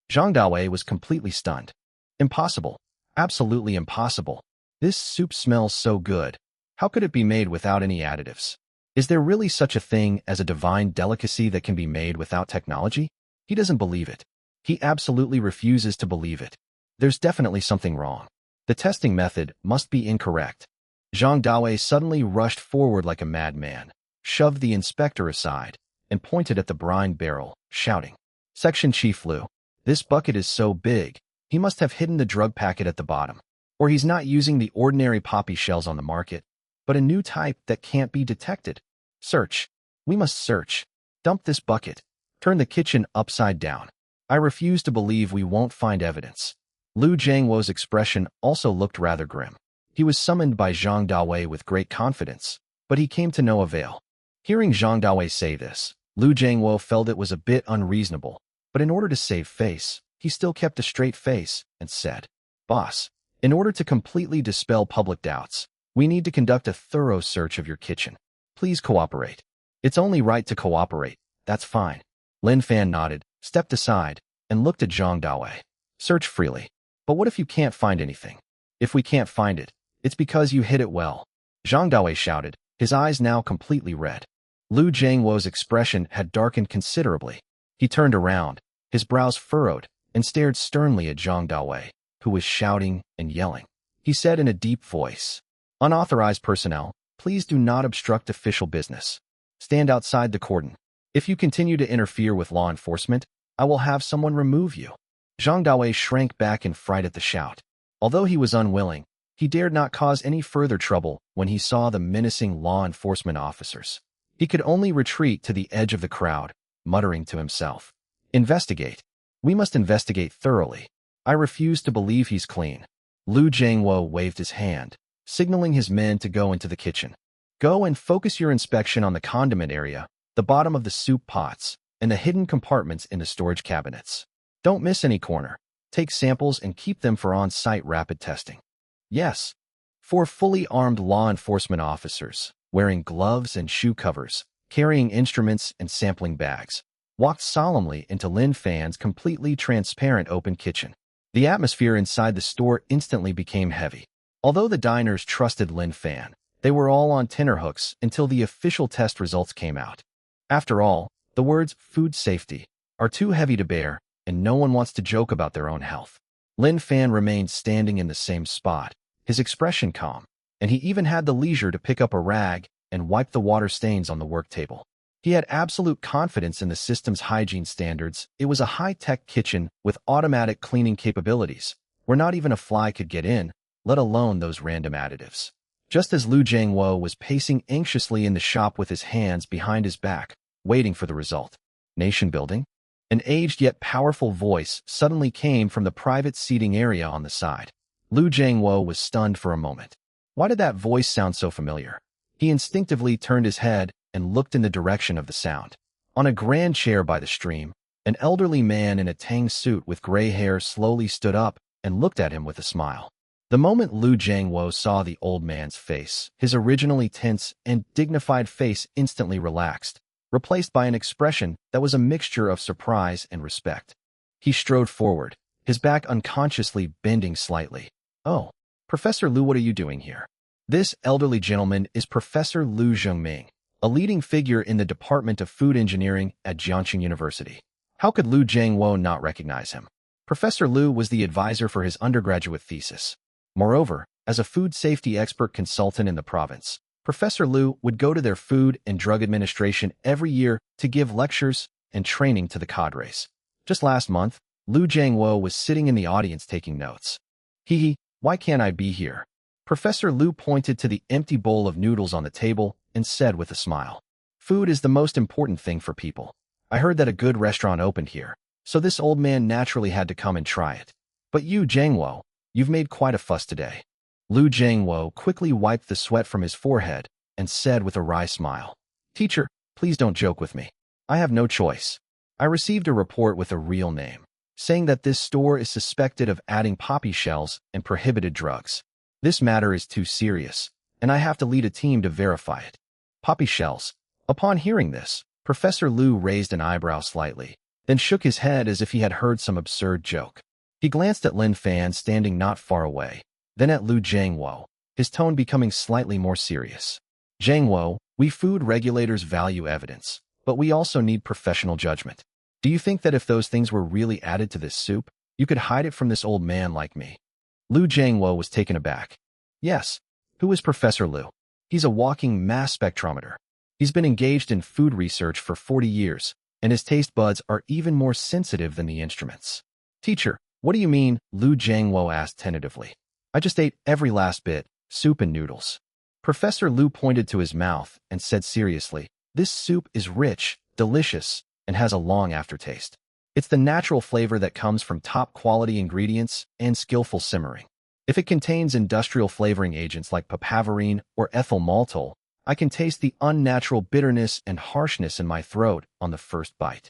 Zhang Dawei was completely stunned. Impossible. Absolutely impossible. This soup smells so good. How could it be made without any additives? Is there really such a thing as a divine delicacy that can be made without technology? He doesn't believe it. He absolutely refuses to believe it. There's definitely something wrong. The testing method must be incorrect. Zhang Dawei suddenly rushed forward like a madman, shoved the inspector aside, and pointed at the brine barrel, shouting, Section Chief Lu, this bucket is so big, he must have hidden the drug packet at the bottom. Or he's not using the ordinary poppy shells on the market, but a new type that can't be detected. Search. We must search. Dump this bucket. Turn the kitchen upside down. I refuse to believe we won't find evidence. Lu Jiangwo's expression also looked rather grim. He was summoned by Zhang Dawei with great confidence, but he came to no avail. Hearing Zhang Dawei say this, Lu Jiangwo felt it was a bit unreasonable, but in order to save face, he still kept a straight face and said, Boss, in order to completely dispel public doubts, we need to conduct a thorough search of your kitchen. Please cooperate. It's only right to cooperate. That's fine. Lin Fan nodded, stepped aside, and looked at Zhang Dawei. Search freely. But what if you can't find anything? If we can't find it, it's because you hid it well. Zhang Dawei shouted, his eyes now completely red. Lu Jiangwo's expression had darkened considerably. He turned around, his brows furrowed, and stared sternly at Zhang Dawei, who was shouting and yelling. He said in a deep voice, Unauthorized personnel, please do not obstruct official business. Stand outside the cordon. If you continue to interfere with law enforcement, I will have someone remove you. Zhang Dawei shrank back in fright at the shout. Although he was unwilling, He dared not cause any further trouble when he saw the menacing law enforcement officers. He could only retreat to the edge of the crowd, muttering to himself, "Investigate. We must investigate thoroughly. I refuse to believe he's clean." Lu Jiangwo waved his hand, signaling his men to go into the kitchen. "Go and focus your inspection on the condiment area, the bottom of the soup pots, and the hidden compartments in the storage cabinets. Don't miss any corner. Take samples and keep them for on-site rapid testing." Yes. 4 fully armed law enforcement officers, wearing gloves and shoe covers, carrying instruments and sampling bags, walked solemnly into Lin Fan's completely transparent open kitchen. The atmosphere inside the store instantly became heavy. Although the diners trusted Lin Fan, they were all on tenterhooks until the official test results came out. After all, the words "food safety" are too heavy to bear, and no one wants to joke about their own health. Lin Fan remained standing in the same spot, his expression calm, and he even had the leisure to pick up a rag and wipe the water stains on the work table. He had absolute confidence in the system's hygiene standards. It was a high-tech kitchen with automatic cleaning capabilities, where not even a fly could get in, let alone those random additives. Just as Lu Jiangwo was pacing anxiously in the shop with his hands behind his back, waiting for the result. Nation building? An aged yet powerful voice suddenly came from the private seating area on the side. Lu Jiangwo was stunned for a moment. Why did that voice sound so familiar? He instinctively turned his head and looked in the direction of the sound. On a grand chair by the stream, an elderly man in a Tang suit with gray hair slowly stood up and looked at him with a smile. The moment Lu Jiangwo saw the old man's face, his originally tense and dignified face instantly relaxed, replaced by an expression that was a mixture of surprise and respect. He strode forward, his back unconsciously bending slightly. "Oh, Professor Lu, what are you doing here?" This elderly gentleman is Professor Lu Zhengming, a leading figure in the Department of Food Engineering at Jiangxing University. How could Lu Jiangwo not recognize him? Professor Lu was the advisor for his undergraduate thesis. Moreover, as a food safety expert consultant in the province, Professor Lu would go to their Food and Drug Administration every year to give lectures and training to the cadres. Just last month, Lu Jiangwo was sitting in the audience taking notes. "Hee, why can't I be here?" Professor Lu pointed to the empty bowl of noodles on the table and said with a smile, "Food is the most important thing for people. I heard that a good restaurant opened here, so this old man naturally had to come and try it. But you, Jiangwo, you've made quite a fuss today." Lu Jiangwo quickly wiped the sweat from his forehead and said with a wry smile, "Teacher, please don't joke with me. I have no choice. I received a report with a real name, saying that this store is suspected of adding poppy shells and prohibited drugs. This matter is too serious, and I have to lead a team to verify it." Poppy shells. Upon hearing this, Professor Lu raised an eyebrow slightly, then shook his head as if he had heard some absurd joke. He glanced at Lin Fan standing not far away, then at Lu Jiangwo, his tone becoming slightly more serious. "Jiangwo, we food regulators value evidence, but we also need professional judgment. Do you think that if those things were really added to this soup, you could hide it from this old man like me?" Lu Jiangwo was taken aback. "Yes. Who is Professor Lu? He's a walking mass spectrometer. He's been engaged in food research for 40 years, and his taste buds are even more sensitive than the instruments." "Teacher, what do you mean?" Lu Jiangwo asked tentatively. "I just ate every last bit, soup and noodles." Professor Lu pointed to his mouth and said seriously, "This soup is rich, delicious, and has a long aftertaste. It's the natural flavor that comes from top-quality ingredients and skillful simmering. If it contains industrial flavoring agents like papaverine or ethyl maltol, I can taste the unnatural bitterness and harshness in my throat on the first bite."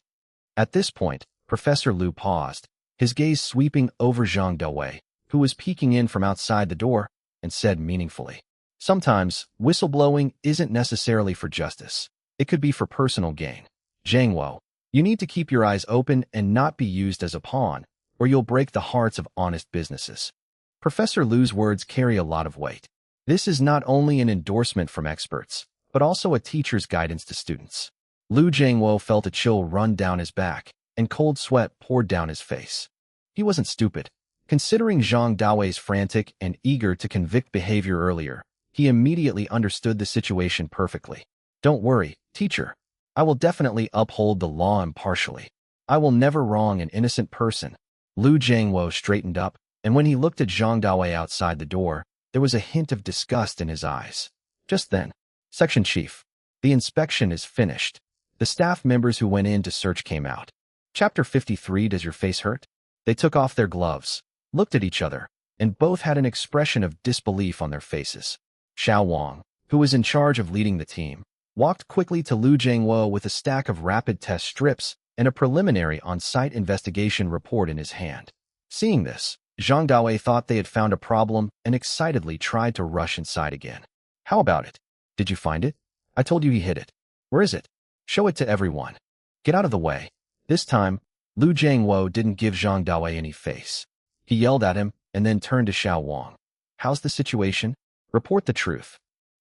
At this point, Professor Lu paused, his gaze sweeping over Zhang Dawei, who was peeking in from outside the door, and said meaningfully, "Sometimes, whistleblowing isn't necessarily for justice. It could be for personal gain. Jiangwo, you need to keep your eyes open and not be used as a pawn, or you'll break the hearts of honest businesses." Professor Lu's words carry a lot of weight. This is not only an endorsement from experts, but also a teacher's guidance to students. Lu Jiangwo felt a chill run down his back, and cold sweat poured down his face. He wasn't stupid. Considering Zhang Dawei's frantic and eager to convict behavior earlier, he immediately understood the situation perfectly. "Don't worry, teacher. I will definitely uphold the law impartially. I will never wrong an innocent person." Lu Jiangwo straightened up, and when he looked at Zhang Dawei outside the door, There was a hint of disgust in his eyes. Just then, Section Chief, the inspection is finished. The staff members who went in to search came out. Chapter 53, Does your face hurt? They took off their gloves, looked at each other, and both had an expression of disbelief on their faces. Xiao Wang, who was in charge of leading the team, walked quickly to Lu Jiangwo with a stack of rapid test strips and a preliminary on-site investigation report in his hand. Seeing this, Zhang Dawei thought they had found a problem and excitedly tried to rush inside again. How about it? Did you find it? I told you he hid it. Where is it? Show it to everyone. Get out of the way. This time, Lu Jiangwo didn't give Zhang Dawei any face. He yelled at him and then turned to Xiao Wang. How's the situation? Report the truth.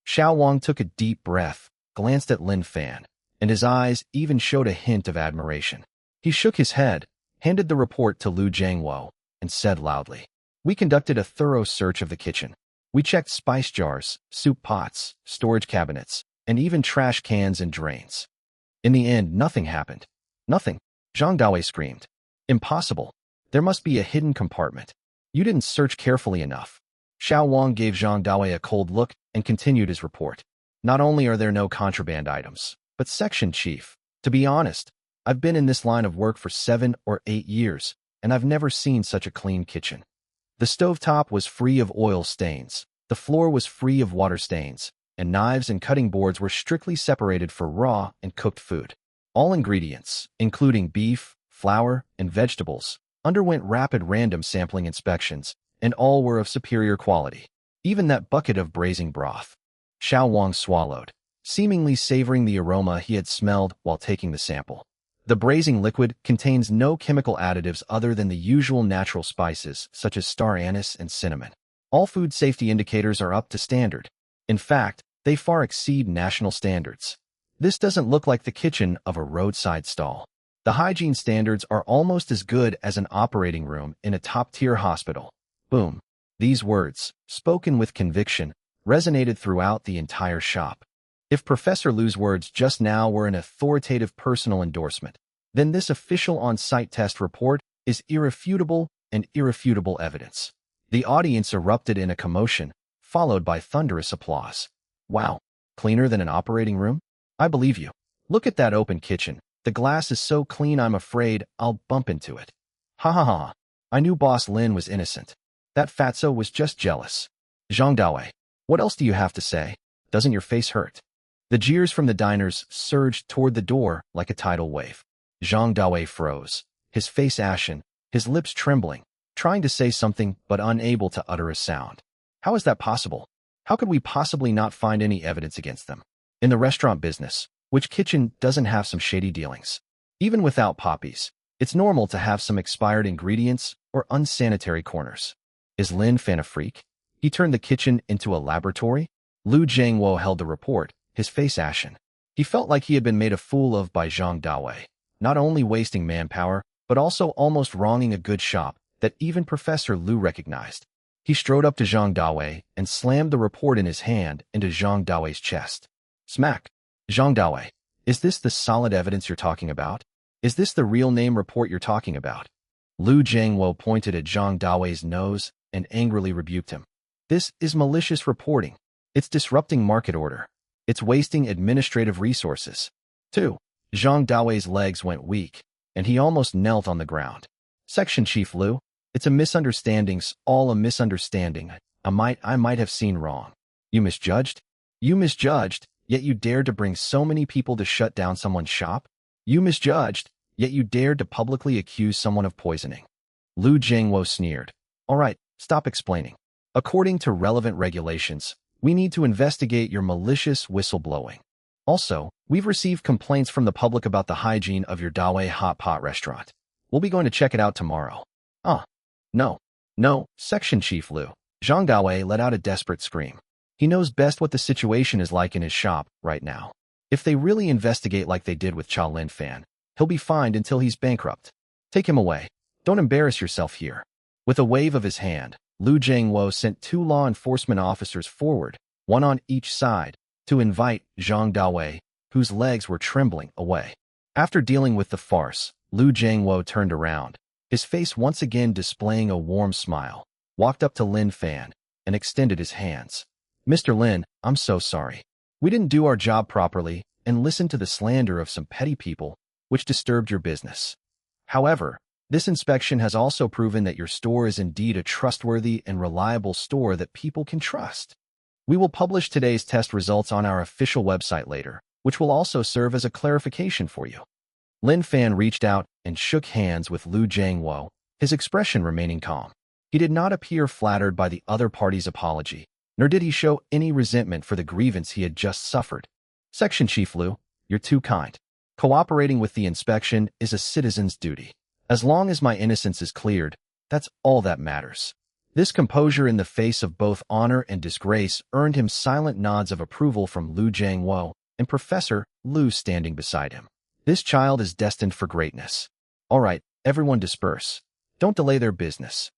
Xiao Wang took a deep breath, glanced at Lin Fan, and his eyes even showed a hint of admiration. He shook his head, handed the report to Lu Jiangwo, and said loudly, We conducted a thorough search of the kitchen. We checked spice jars, soup pots, storage cabinets, and even trash cans and drains. In the end, nothing happened. Nothing. Zhang Dawei screamed. Impossible. There must be a hidden compartment. You didn't search carefully enough. Xiao Wang gave Zhang Dawei a cold look and continued his report. Not only are there no contraband items, but Section Chief, to be honest, I've been in this line of work for 7 or 8 years, and I've never seen such a clean kitchen. The stovetop was free of oil stains, the floor was free of water stains, and knives and cutting boards were strictly separated for raw and cooked food. All ingredients, including beef, flour, and vegetables, underwent rapid random sampling inspections, and all were of superior quality. Even that bucket of braising broth. Xiao Wang swallowed, seemingly savoring the aroma he had smelled while taking the sample. The braising liquid contains no chemical additives other than the usual natural spices such as star anise and cinnamon. All food safety indicators are up to standard. In fact, they far exceed national standards. This doesn't look like the kitchen of a roadside stall. The hygiene standards are almost as good as an operating room in a top-tier hospital. Boom. These words, spoken with conviction, resonated throughout the entire shop. If Professor Lu's words just now were an authoritative personal endorsement, then this official on-site test report is irrefutable and irrefutable evidence. The audience erupted in a commotion, followed by thunderous applause. Wow, cleaner than an operating room? I believe you. Look at that open kitchen. The glass is so clean I'm afraid I'll bump into it. Ha ha ha. I knew Boss Lin was innocent. That fatso was just jealous. Zhang Dawei, what else do you have to say? Doesn't your face hurt? The jeers from the diners surged toward the door like a tidal wave. Zhang Dawei froze, his face ashen, his lips trembling, trying to say something but unable to utter a sound. How is that possible? How could we possibly not find any evidence against them? In the restaurant business, which kitchen doesn't have some shady dealings? Even without poppies, it's normal to have some expired ingredients or unsanitary corners. Is Lin Fan a freak? He turned the kitchen into a laboratory? Lu Jiangwo held the report, his face ashen. He felt like he had been made a fool of by Zhang Dawei, not only wasting manpower, but also almost wronging a good shop that even Professor Lu recognized. He strode up to Zhang Dawei and slammed the report in his hand into Zhang Dawei's chest. Smack. Zhang Dawei, is this the solid evidence you're talking about? Is this the real name report you're talking about? Lu Jiangwo pointed at Zhang Dawei's nose and angrily rebuked him. This is malicious reporting. It's disrupting market order. It's wasting administrative resources. 2. Zhang Dawei's legs went weak, and he almost knelt on the ground. Section Chief Lu, it's a misunderstanding's all a misunderstanding. I might have seen wrong. You misjudged? You misjudged, yet you dared to bring so many people to shut down someone's shop? You misjudged, yet you dared to publicly accuse someone of poisoning. Lu Jiangwo sneered. All right, stop explaining. According to relevant regulations, we need to investigate your malicious whistleblowing. Also, we've received complaints from the public about the hygiene of your Dawei hot pot restaurant. We'll be going to check it out tomorrow. No, Section Chief Lu. Zhang Dawei let out a desperate scream. He knows best what the situation is like in his shop right now. If they really investigate like they did with Cha Lin Fan, he'll be fined until he's bankrupt. Take him away. Don't embarrass yourself here. With a wave of his hand, Lu Jiangwo sent 2 law enforcement officers forward, one on each side, to invite Zhang Dawei, whose legs were trembling, away. After dealing with the farce, Lu Jiangwo turned around, his face once again displaying a warm smile, walked up to Lin Fan, and extended his hands. Mr. Lin, I'm so sorry. We didn't do our job properly and listened to the slander of some petty people, which disturbed your business. However, this inspection has also proven that your store is indeed a trustworthy and reliable store that people can trust. We will publish today's test results on our official website later, which will also serve as a clarification for you. Lin Fan reached out and shook hands with Lu Jiangwo, his expression remaining calm. He did not appear flattered by the other party's apology, nor did he show any resentment for the grievance he had just suffered. Section Chief Lu, you're too kind. Cooperating with the inspection is a citizen's duty. As long as my innocence is cleared, that's all that matters. This composure in the face of both honor and disgrace earned him silent nods of approval from Lu Jiangwo and Professor Lu standing beside him. This child is destined for greatness. All right, everyone disperse. Don't delay their business.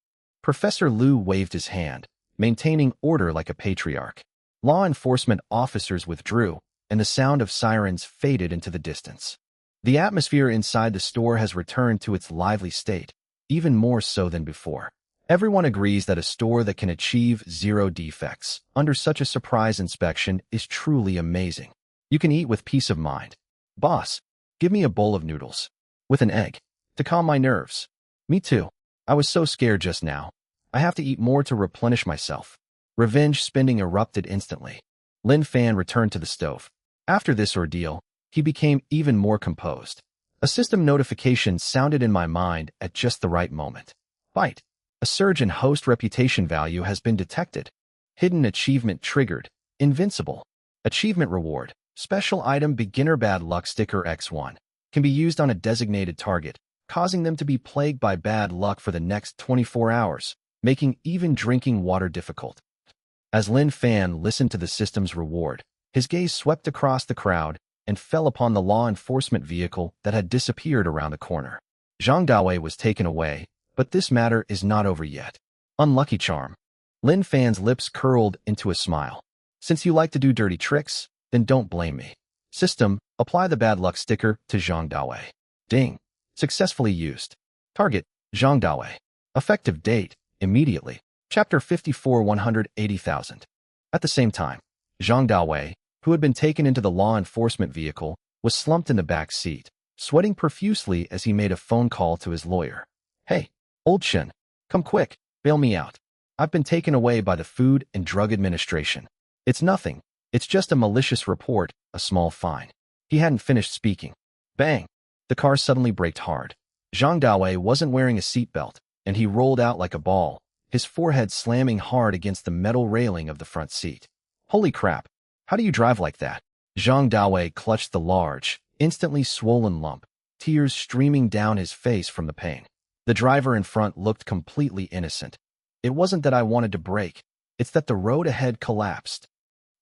Professor Lu waved his hand, maintaining order like a patriarch. Law enforcement officers withdrew, and the sound of sirens faded into the distance. The atmosphere inside the store has returned to its lively state, even more so than before. Everyone agrees that a store that can achieve zero defects under such a surprise inspection is truly amazing. You can eat with peace of mind. Boss, give me a bowl of noodles. With an egg. To calm my nerves. Me too. I was so scared just now. I have to eat more to replenish myself. Revenge spending erupted instantly. Lin Fan returned to the stove. After this ordeal, he became even more composed. A system notification sounded in my mind at just the right moment. Bite. A surge in host reputation value has been detected. Hidden achievement triggered. Invincible. Achievement reward. Special item beginner bad luck sticker X1. Can be used on a designated target, causing them to be plagued by bad luck for the next 24 hours, making even drinking water difficult. As Lin Fan listened to the system's reward, his gaze swept across the crowd and fell upon the law enforcement vehicle that had disappeared around the corner. Zhang Dawei was taken away, but this matter is not over yet. Unlucky charm. Lin Fan's lips curled into a smile. Since you like to do dirty tricks, then don't blame me. System, apply the bad luck sticker to Zhang Dawei. Ding. Successfully used. Target, Zhang Dawei. Effective date, immediately. Chapter 54 180,000. At the same time, Zhang Dawei, who had been taken into the law enforcement vehicle, was slumped in the back seat, sweating profusely as he made a phone call to his lawyer. Hey, old Shen, come quick, bail me out. I've been taken away by the Food and Drug Administration. It's nothing. It's just a malicious report, a small fine. He hadn't finished speaking. Bang! The car suddenly braked hard. Zhang Dawei wasn't wearing a seatbelt, and he rolled out like a ball, his forehead slamming hard against the metal railing of the front seat. Holy crap! How do you drive like that? Zhang Dawei clutched the large, instantly swollen lump, tears streaming down his face from the pain. The driver in front looked completely innocent. It wasn't that I wanted to brake. It's that the road ahead collapsed.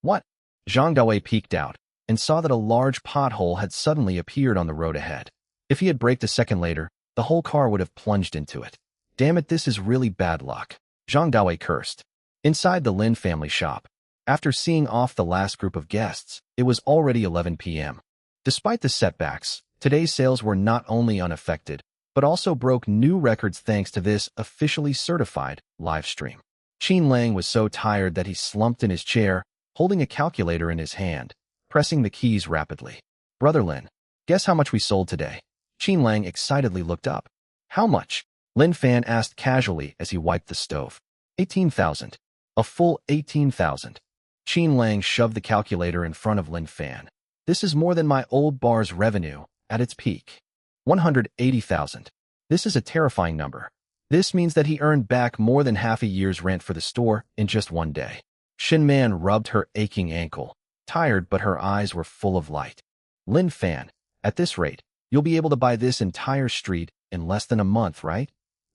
What? Zhang Dawei peeked out and saw that a large pothole had suddenly appeared on the road ahead. If he had braked a second later, the whole car would have plunged into it. Damn it, this is really bad luck. Zhang Dawei cursed. Inside the Lin family shop, after seeing off the last group of guests, it was already 11 p.m. Despite the setbacks, today's sales were not only unaffected, but also broke new records thanks to this officially certified live stream. Qin Lang was so tired that he slumped in his chair, holding a calculator in his hand, pressing the keys rapidly. Brother Lin, guess how much we sold today? Qin Lang excitedly looked up. How much? Lin Fan asked casually as he wiped the stove. 18,000. A full 18,000. Qin Lang shoved the calculator in front of Lin Fan. This is more than my old bar's revenue at its peak. 180,000. This is a terrifying number. This means that he earned back more than half a year's rent for the store in just one day. Shin Man rubbed her aching ankle, tired but her eyes were full of light. Lin Fan, at this rate, you'll be able to buy this entire street in less than a month, right?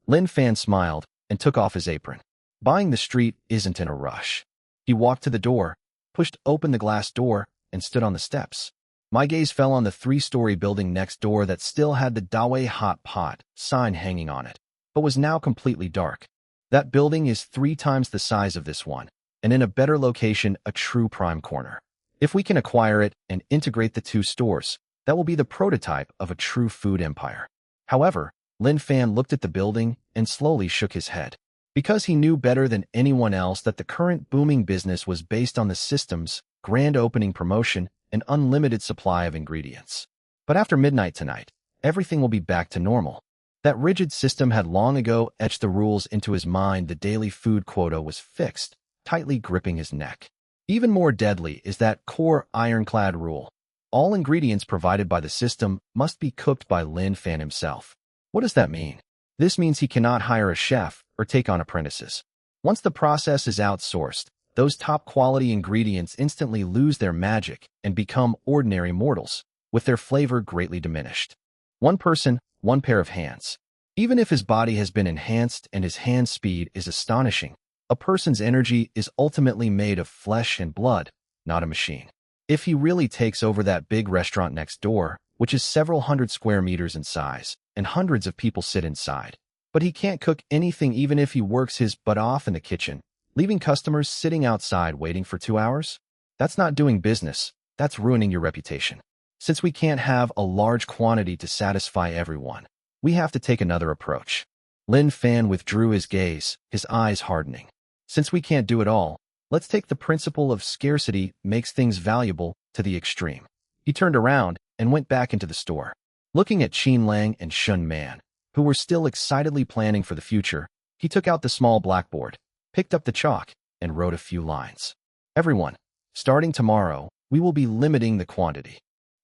Lin Fan smiled and took off his apron. Buying the street isn't in a rush. He walked to the door, pushed open the glass door, and stood on the steps. My gaze fell on the 3-story building next door that still had the Dawei Hot Pot sign hanging on it, but was now completely dark. That building is 3 times the size of this one, and in a better location, a true prime corner. If we can acquire it and integrate the 2 stores, that will be the prototype of a true food empire. However, Lin Fan looked at the building and slowly shook his head. because he knew better than anyone else that the current booming business was based on the system's grand opening promotion and unlimited supply of ingredients. But after midnight tonight, everything will be back to normal. That rigid system had long ago etched the rules into his mind. The daily food quota was fixed, tightly gripping his neck. Even more deadly is that core ironclad rule. All ingredients provided by the system must be cooked by Lin Fan himself. What does that mean? This means he cannot hire a chef or take on apprentices. Once the process is outsourced, those top-quality ingredients instantly lose their magic and become ordinary mortals, with their flavor greatly diminished. One person, one pair of hands. Even if his body has been enhanced and his hand speed is astonishing, a person's energy is ultimately made of flesh and blood, not a machine. If he really takes over that big restaurant next door, which is several hundred square meters in size, and hundreds of people sit inside, but he can't cook anything even if he works his butt off in the kitchen, leaving customers sitting outside waiting for 2 hours? That's not doing business, that's ruining your reputation. Since we can't have a large quantity to satisfy everyone, we have to take another approach. Lin Fan withdrew his gaze, his eyes hardening. Since we can't do it all, let's take the principle of scarcity makes things valuable to the extreme. He turned around and went back into the store. Looking at Qin Lang and Shun Man, who were still excitedly planning for the future, he took out the small blackboard, picked up the chalk, and wrote a few lines. Everyone, starting tomorrow, we will be limiting the quantity.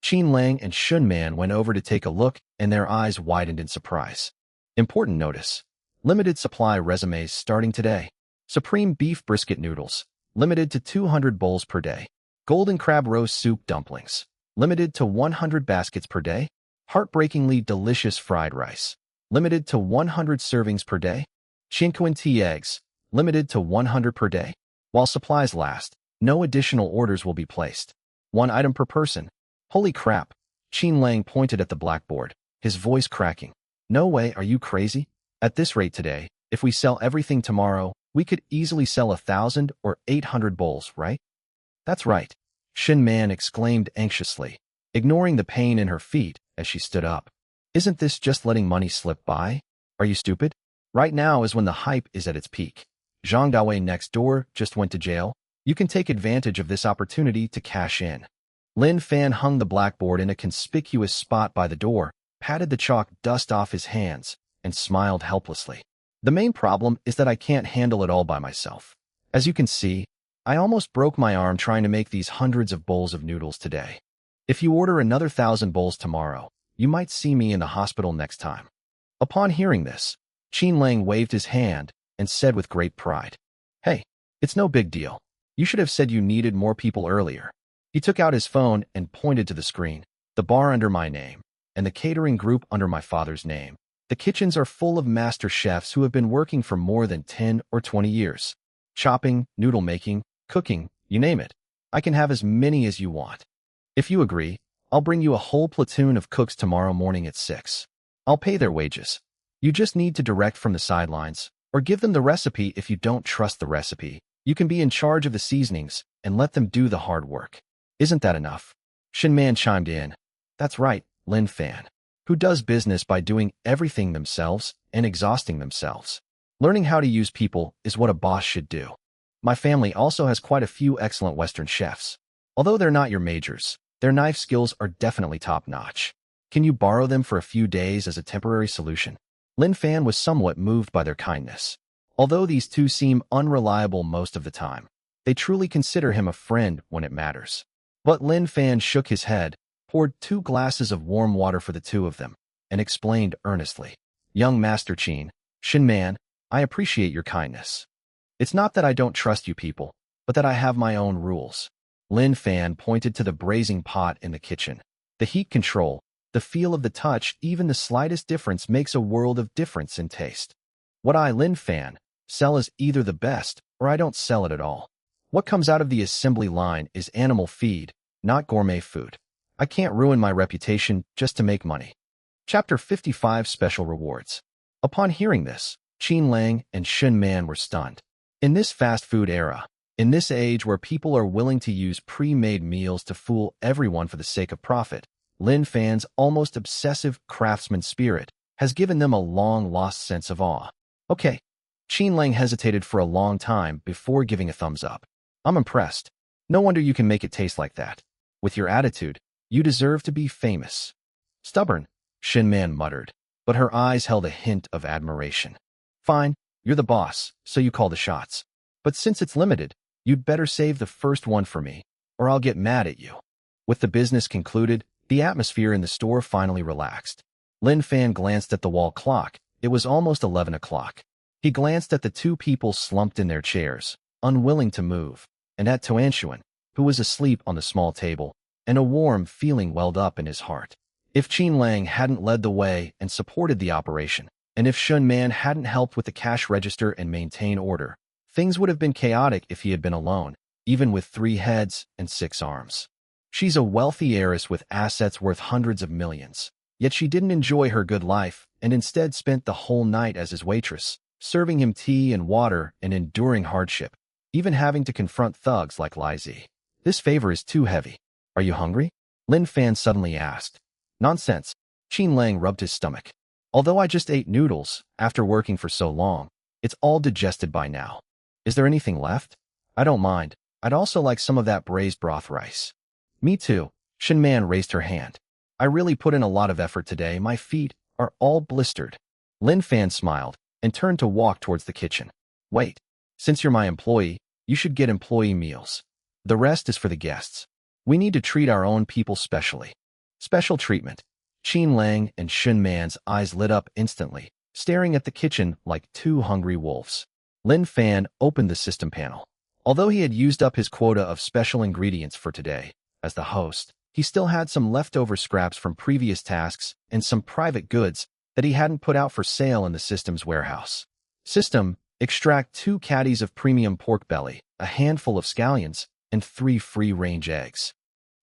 Qin Lang and Shun Man went over to take a look, and their eyes widened in surprise. Important notice. Limited supply resumes starting today. Supreme beef brisket noodles, limited to 200 bowls per day. Golden crab roast soup dumplings, limited to 100 baskets per day. Heartbreakingly delicious fried rice, limited to 100 servings per day. Chinquan tea eggs, limited to 100 per day. While supplies last, no additional orders will be placed. 1 item per person. Holy crap! Qin Lang pointed at the blackboard, his voice cracking. No way, are you crazy? At this rate today, if we sell everything tomorrow, we could easily sell 1,000 or 800 bowls, right? That's right, Shin Man exclaimed anxiously, ignoring the pain in her feet as she stood up. Isn't this just letting money slip by? Are you stupid? Right now is when the hype is at its peak. Zhang Dawei next door just went to jail. You can take advantage of this opportunity to cash in. Lin Fan hung the blackboard in a conspicuous spot by the door, patted the chalk dust off his hands, and smiled helplessly. The main problem is that I can't handle it all by myself. As you can see, I almost broke my arm trying to make these hundreds of bowls of noodles today. If you order another 1,000 bowls tomorrow, you might see me in the hospital next time. Upon hearing this, Qin Lang waved his hand and said with great pride, Hey, it's no big deal. You should have said you needed more people earlier. He took out his phone and pointed to the screen. The bar under my name, and the catering group under my father's name. The kitchens are full of master chefs who have been working for more than 10 or 20 years. Chopping, noodle making, cooking, you name it. I can have as many as you want. If you agree, I'll bring you a whole platoon of cooks tomorrow morning at 6. I'll pay their wages. You just need to direct from the sidelines, or give them the recipe if you don't trust the recipe. You can be in charge of the seasonings and let them do the hard work. Isn't that enough? Shin Man chimed in. That's right, Lin Fan. Who does business by doing everything themselves and exhausting themselves. Learning how to use people is what a boss should do. My family also has quite a few excellent Western chefs. Although they're not your majors, their knife skills are definitely top-notch. Can you borrow them for a few days as a temporary solution? Lin Fan was somewhat moved by their kindness. Although these two seem unreliable most of the time, they truly consider him a friend when it matters. But Lin Fan shook his head, poured 2 glasses of warm water for the two of them, and explained earnestly, Young Master Qin, Shin Man, I appreciate your kindness. It's not that I don't trust you people, but that I have my own rules. Lin Fan pointed to the braising pot in the kitchen. The heat control, the feel of the touch, even the slightest difference makes a world of difference in taste. What I, Lin Fan, sell is either the best or I don't sell it at all. What comes out of the assembly line is animal feed, not gourmet food. I can't ruin my reputation just to make money. Chapter 55 Special Rewards. Upon hearing this, Qin Lang and Shun Man were stunned. In this fast food era, in this age where people are willing to use pre-made meals to fool everyone for the sake of profit, Lin Fan's almost obsessive craftsman spirit has given them a long-lost sense of awe. Okay, Qin Lang hesitated for a long time before giving a thumbs up. I'm impressed. No wonder you can make it taste like that. With your attitude, you deserve to be famous. Stubborn, Shin Man muttered, but her eyes held a hint of admiration. Fine, you're the boss, so you call the shots. But since it's limited, you'd better save the first one for me, or I'll get mad at you. With the business concluded, the atmosphere in the store finally relaxed. Lin Fan glanced at the wall clock. It was almost 11 o'clock. He glanced at the two people slumped in their chairs, unwilling to move, and at Tuanshuan, who was asleep on the small table, and a warm feeling welled up in his heart. If Qin Lang hadn't led the way and supported the operation, and if Shun Man hadn't helped with the cash register and maintain order, things would have been chaotic if he had been alone, even with 3 heads and 6 arms. She's a wealthy heiress with assets worth hundreds of millions. Yet she didn't enjoy her good life and instead spent the whole night as his waitress, serving him tea and water and enduring hardship, even having to confront thugs like Lai Zi. This favor is too heavy. Are you hungry? Lin Fan suddenly asked. Nonsense. Qin Lang rubbed his stomach. Although I just ate noodles after working for so long, it's all digested by now. Is there anything left? I don't mind. I'd also like some of that braised broth rice. Me too. Shin Man raised her hand. I really put in a lot of effort today. My feet are all blistered. Lin Fan smiled and turned to walk towards the kitchen. Wait. Since you're my employee, you should get employee meals. The rest is for the guests. We need to treat our own people specially. Special treatment. Qin Lang and Shun Man's eyes lit up instantly, staring at the kitchen like 2 hungry wolves. Lin Fan opened the system panel. Although he had used up his quota of special ingredients for today, as the host, he still had some leftover scraps from previous tasks and some private goods that he hadn't put out for sale in the system's warehouse. System, extract 2 caddies of premium pork belly, a handful of scallions, and 3 free-range eggs.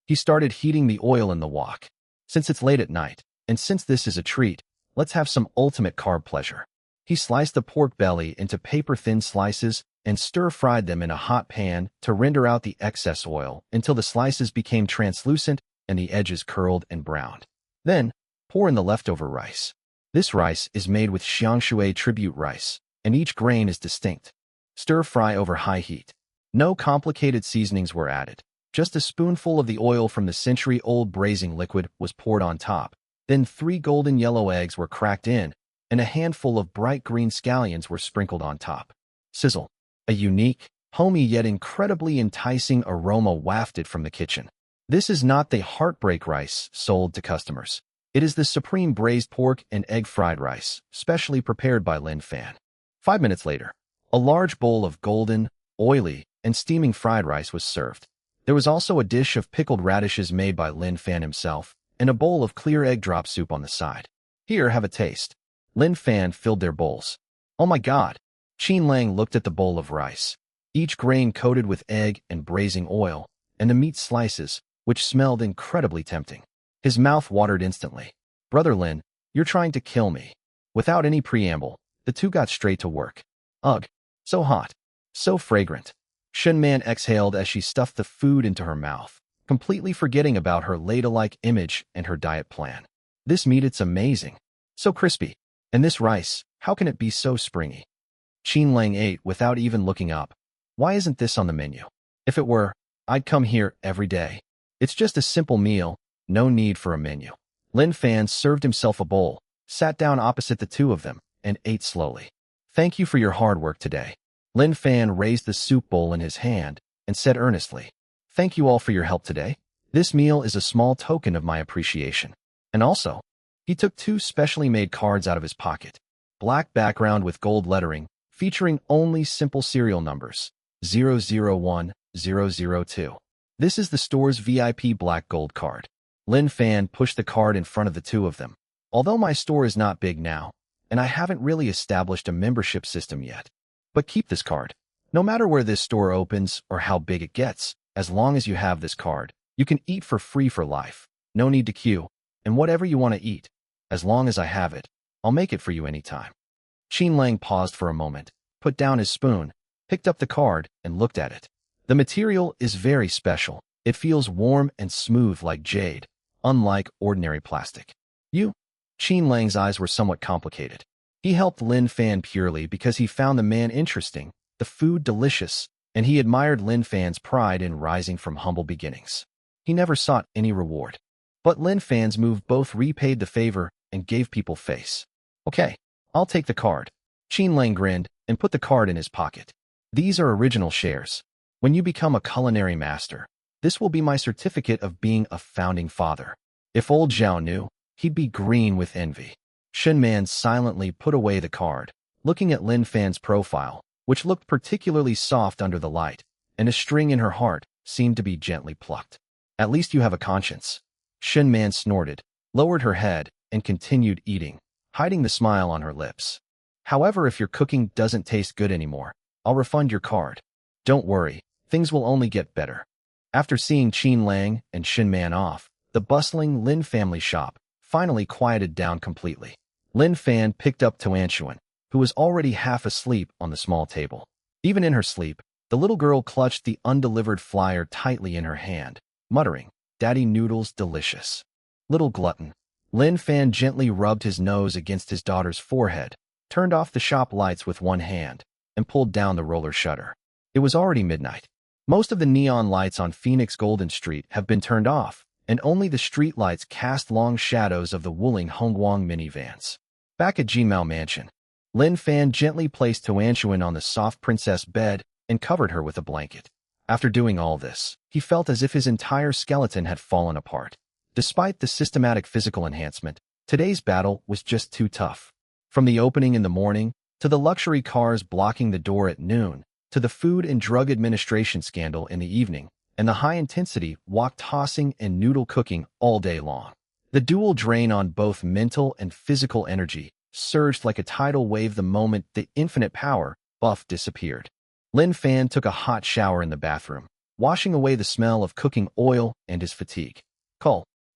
He started heating the oil in the wok. Since it's late at night, and since this is a treat, let's have some ultimate carb pleasure. He sliced the pork belly into paper-thin slices and stir-fried them in a hot pan to render out the excess oil until the slices became translucent and the edges curled and browned. Then, pour in the leftover rice. This rice is made with Xiangshui tribute rice, and each grain is distinct. Stir-fry over high heat. No complicated seasonings were added. Just a spoonful of the oil from the century-old braising liquid was poured on top. Then 3 golden yellow eggs were cracked in, and a handful of bright green scallions were sprinkled on top. Sizzle. A unique, homey yet incredibly enticing aroma wafted from the kitchen. This is not the heartbreak rice sold to customers. It is the supreme braised pork and egg fried rice, specially prepared by Lin Fan. 5 minutes later, a large bowl of golden, oily, and steaming fried rice was served. There was also a dish of pickled radishes made by Lin Fan himself, and a bowl of clear egg drop soup on the side. Here, have a taste. Lin Fan filled their bowls. Oh my god! Qin Lang looked at the bowl of rice, each grain coated with egg and braising oil, and the meat slices, which smelled incredibly tempting. His mouth watered instantly. Brother Lin, you're trying to kill me. Without any preamble, the two got straight to work. Ugh, so hot, so fragrant. Shun Man exhaled as she stuffed the food into her mouth, completely forgetting about her ladle-like image and her diet plan. This meat, it's amazing. So crispy. And this rice, how can it be so springy? Qin Lang ate without even looking up. Why isn't this on the menu? If it were, I'd come here every day. It's just a simple meal, no need for a menu. Lin Fan served himself a bowl, sat down opposite the two of them, and ate slowly. Thank you for your hard work today. Lin Fan raised the soup bowl in his hand and said earnestly, Thank you all for your help today. This meal is a small token of my appreciation. And also, he took 2 specially made cards out of his pocket. Black background with gold lettering, featuring only simple serial numbers, 001, 002. This is the store's VIP black gold card. Lin Fan pushed the card in front of the two of them. Although my store is not big now, and I haven't really established a membership system yet. But keep this card. No matter where this store opens or how big it gets, as long as you have this card, you can eat for free for life. No need to queue, and whatever you want to eat. As long as I have it, I'll make it for you anytime. Qin Lang paused for a moment, put down his spoon, picked up the card, and looked at it. The material is very special. It feels warm and smooth like jade, unlike ordinary plastic. You? Qin Lang's eyes were somewhat complicated. He helped Lin Fan purely because he found the man interesting, the food delicious, and he admired Lin Fan's pride in rising from humble beginnings. He never sought any reward. But Lin Fan's move both repaid the favor and gave people face. Okay, I'll take the card. Qin Lang grinned and put the card in his pocket. These are original shares. When you become a culinary master, this will be my certificate of being a founding father. If old Zhao knew, he'd be green with envy. Shen Man silently put away the card, looking at Lin Fan's profile, which looked particularly soft under the light, and a string in her heart seemed to be gently plucked. At least you have a conscience. Shen Man snorted, lowered her head, and continued eating, hiding the smile on her lips. However, if your cooking doesn't taste good anymore, I'll refund your card. Don't worry, things will only get better. After seeing Qin Lang and Shen Man off, the bustling Lin family shop finally quieted down completely. Lin Fan picked up Tuanshuan, who was already half asleep on the small table. Even in her sleep, the little girl clutched the undelivered flyer tightly in her hand, muttering, "Daddy noodles delicious." Little glutton. Lin Fan gently rubbed his nose against his daughter's forehead, turned off the shop lights with one hand, and pulled down the roller shutter. It was already midnight. Most of the neon lights on Phoenix Golden Street have been turned off, and only the street lights cast long shadows of the Wuling Hongguang minivans. Back at Jimao Mansion, Lin Fan gently placed Tuanshuan on the soft princess bed and covered her with a blanket. After doing all this, he felt as if his entire skeleton had fallen apart. Despite the systematic physical enhancement, today's battle was just too tough. From the opening in the morning, to the luxury cars blocking the door at noon, to the Food and Drug Administration scandal in the evening, and the high-intensity wok tossing and noodle cooking all day long. The dual drain on both mental and physical energy surged like a tidal wave the moment the infinite power buff disappeared. Lin Fan took a hot shower in the bathroom, washing away the smell of cooking oil and his fatigue.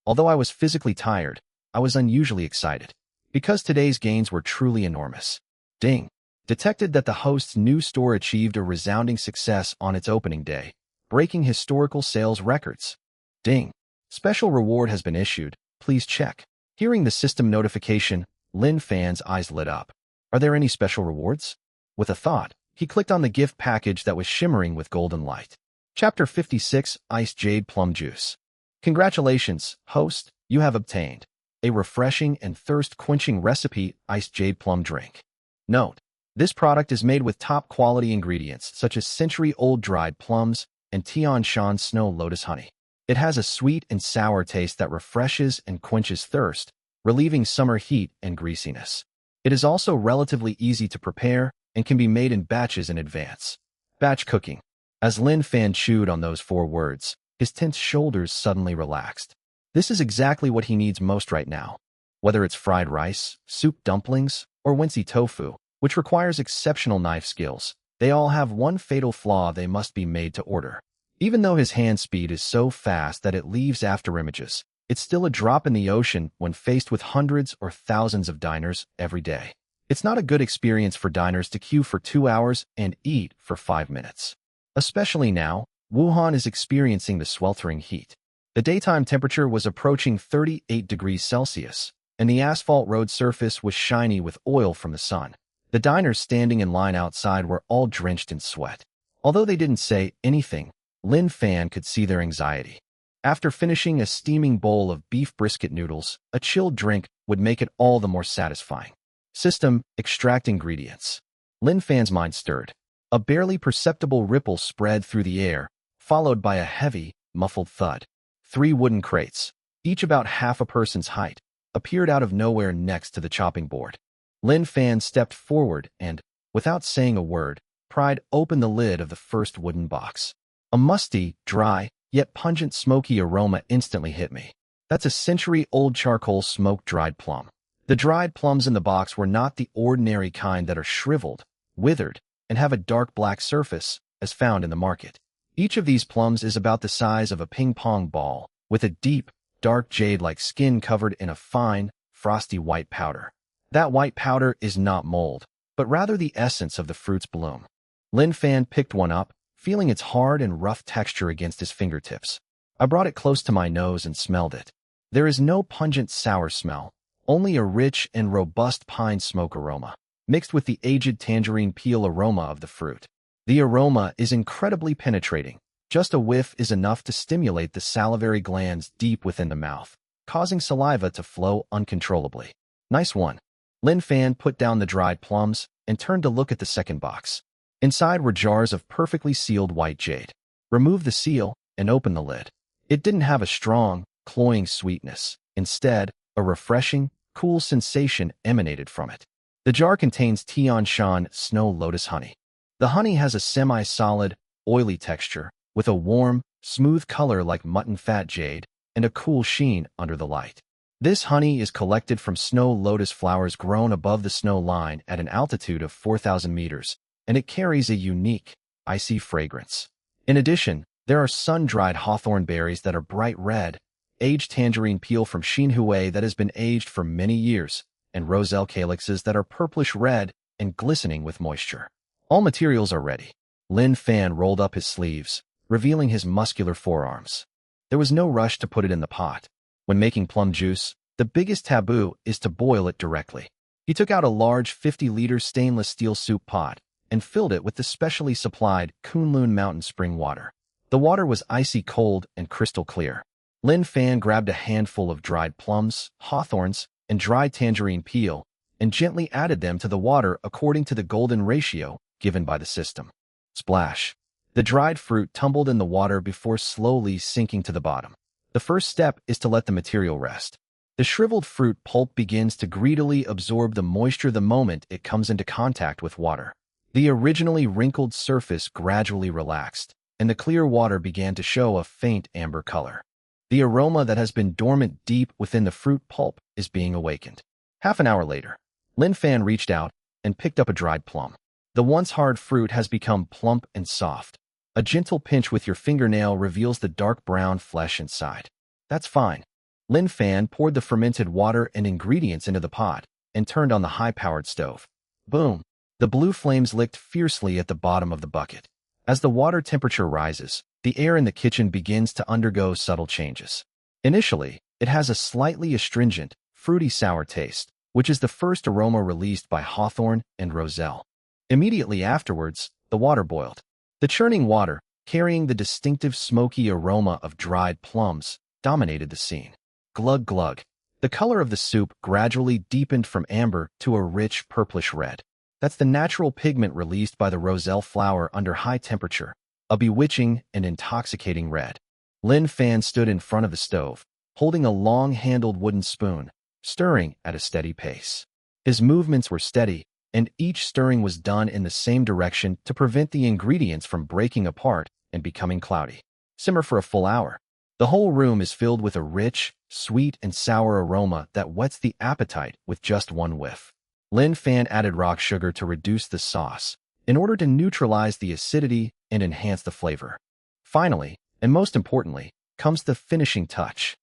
Although I was physically tired, I was unusually excited, because today's gains were truly enormous. Ding! Detected that the host's new store achieved a resounding success on its opening day, breaking historical sales records. Ding! Special reward has been issued. Please check. Hearing the system notification, Lin Fan's eyes lit up. Are there any special rewards? With a thought, he clicked on the gift package that was shimmering with golden light. Chapter 56, Ice Jade Plum Juice. Congratulations, host, you have obtained a refreshing and thirst-quenching recipe Ice Jade Plum Drink. Note: this product is made with top-quality ingredients such as century-old dried plums and Tian Shan Snow Lotus Honey. It has a sweet and sour taste that refreshes and quenches thirst, relieving summer heat and greasiness. It is also relatively easy to prepare and can be made in batches in advance. Batch cooking. As Lin Fan chewed on those 4 words, his tense shoulders suddenly relaxed. This is exactly what he needs most right now. Whether it's fried rice, soup dumplings, or Wensi tofu, which requires exceptional knife skills, they all have one fatal flaw: they must be made to order. Even though his hand speed is so fast that it leaves afterimages, it's still a drop in the ocean when faced with hundreds or thousands of diners every day. It's not a good experience for diners to queue for 2 hours and eat for 5 minutes. Especially now, Wuhan is experiencing the sweltering heat. The daytime temperature was approaching 38 degrees Celsius, and the asphalt road surface was shiny with oil from the sun. The diners standing in line outside were all drenched in sweat. Although they didn't say anything, Lin Fan could see their anxiety. After finishing a steaming bowl of beef brisket noodles, a chilled drink would make it all the more satisfying. System: extract ingredients. Lin Fan's mind stirred. A barely perceptible ripple spread through the air, followed by a heavy, muffled thud. 3 wooden crates, each about half a person's height, appeared out of nowhere next to the chopping board. Lin Fan stepped forward and, without saying a word, pried open the lid of the first wooden box. A musty, dry, yet pungent smoky aroma instantly hit me. That's a century-old charcoal smoked dried plum. The dried plums in the box were not the ordinary kind that are shriveled, withered, and have a dark black surface, as found in the market. Each of these plums is about the size of a ping-pong ball, with a deep, dark jade-like skin covered in a fine, frosty white powder. That white powder is not mold, but rather the essence of the fruit's bloom. Lin Fan picked one up, feeling its hard and rough texture against his fingertips. I brought it close to my nose and smelled it. There is no pungent sour smell, only a rich and robust pine smoke aroma, mixed with the aged tangerine peel aroma of the fruit. The aroma is incredibly penetrating. Just a whiff is enough to stimulate the salivary glands deep within the mouth, causing saliva to flow uncontrollably. Nice one. Lin Fan put down the dried plums and turned to look at the second box. Inside were jars of perfectly sealed white jade. Remove the seal and open the lid. It didn't have a strong, cloying sweetness. Instead, a refreshing, cool sensation emanated from it. The jar contains Tian Shan snow lotus honey. The honey has a semi-solid, oily texture, with a warm, smooth color like mutton fat jade, and a cool sheen under the light. This honey is collected from snow lotus flowers grown above the snow line at an altitude of 4,000 meters, and it carries a unique, icy fragrance. In addition, there are sun-dried hawthorn berries that are bright red, aged tangerine peel from Xinhui that has been aged for many years, and roselle calyxes that are purplish red and glistening with moisture. All materials are ready. Lin Fan rolled up his sleeves, revealing his muscular forearms. There was no rush to put it in the pot. When making plum juice, the biggest taboo is to boil it directly. He took out a large 50-liter stainless steel soup pot and filled it with the specially supplied Kunlun Mountain spring water. The water was icy cold and crystal clear. Lin Fan grabbed a handful of dried plums, hawthorns, and dried tangerine peel and gently added them to the water according to the golden ratio given by the system. Splash. The dried fruit tumbled in the water before slowly sinking to the bottom. The first step is to let the material rest. The shriveled fruit pulp begins to greedily absorb the moisture the moment it comes into contact with water. The originally wrinkled surface gradually relaxed, and the clear water began to show a faint amber color. The aroma that has been dormant deep within the fruit pulp is being awakened. Half an hour later, Lin Fan reached out and picked up a dried plum. The once hard fruit has become plump and soft. A gentle pinch with your fingernail reveals the dark brown flesh inside. That's fine. Lin Fan poured the fermented water and ingredients into the pot and turned on the high-powered stove. Boom! The blue flames licked fiercely at the bottom of the bucket. As the water temperature rises, the air in the kitchen begins to undergo subtle changes. Initially, it has a slightly astringent, fruity sour taste, which is the first aroma released by hawthorn and roselle. Immediately afterwards, the water boiled. The churning water, carrying the distinctive smoky aroma of dried plums, dominated the scene. Glug glug. The color of the soup gradually deepened from amber to a rich purplish red. That's the natural pigment released by the roselle flower under high temperature, a bewitching and intoxicating red. Lin Fan stood in front of the stove, holding a long-handled wooden spoon, stirring at a steady pace. His movements were steady, and each stirring was done in the same direction to prevent the ingredients from breaking apart and becoming cloudy. Simmer for a full hour. The whole room is filled with a rich, sweet, and sour aroma that whets the appetite with just one whiff. Lin Fan added rock sugar to reduce the sauce, in order to neutralize the acidity and enhance the flavor. Finally, and most importantly, comes the finishing touch.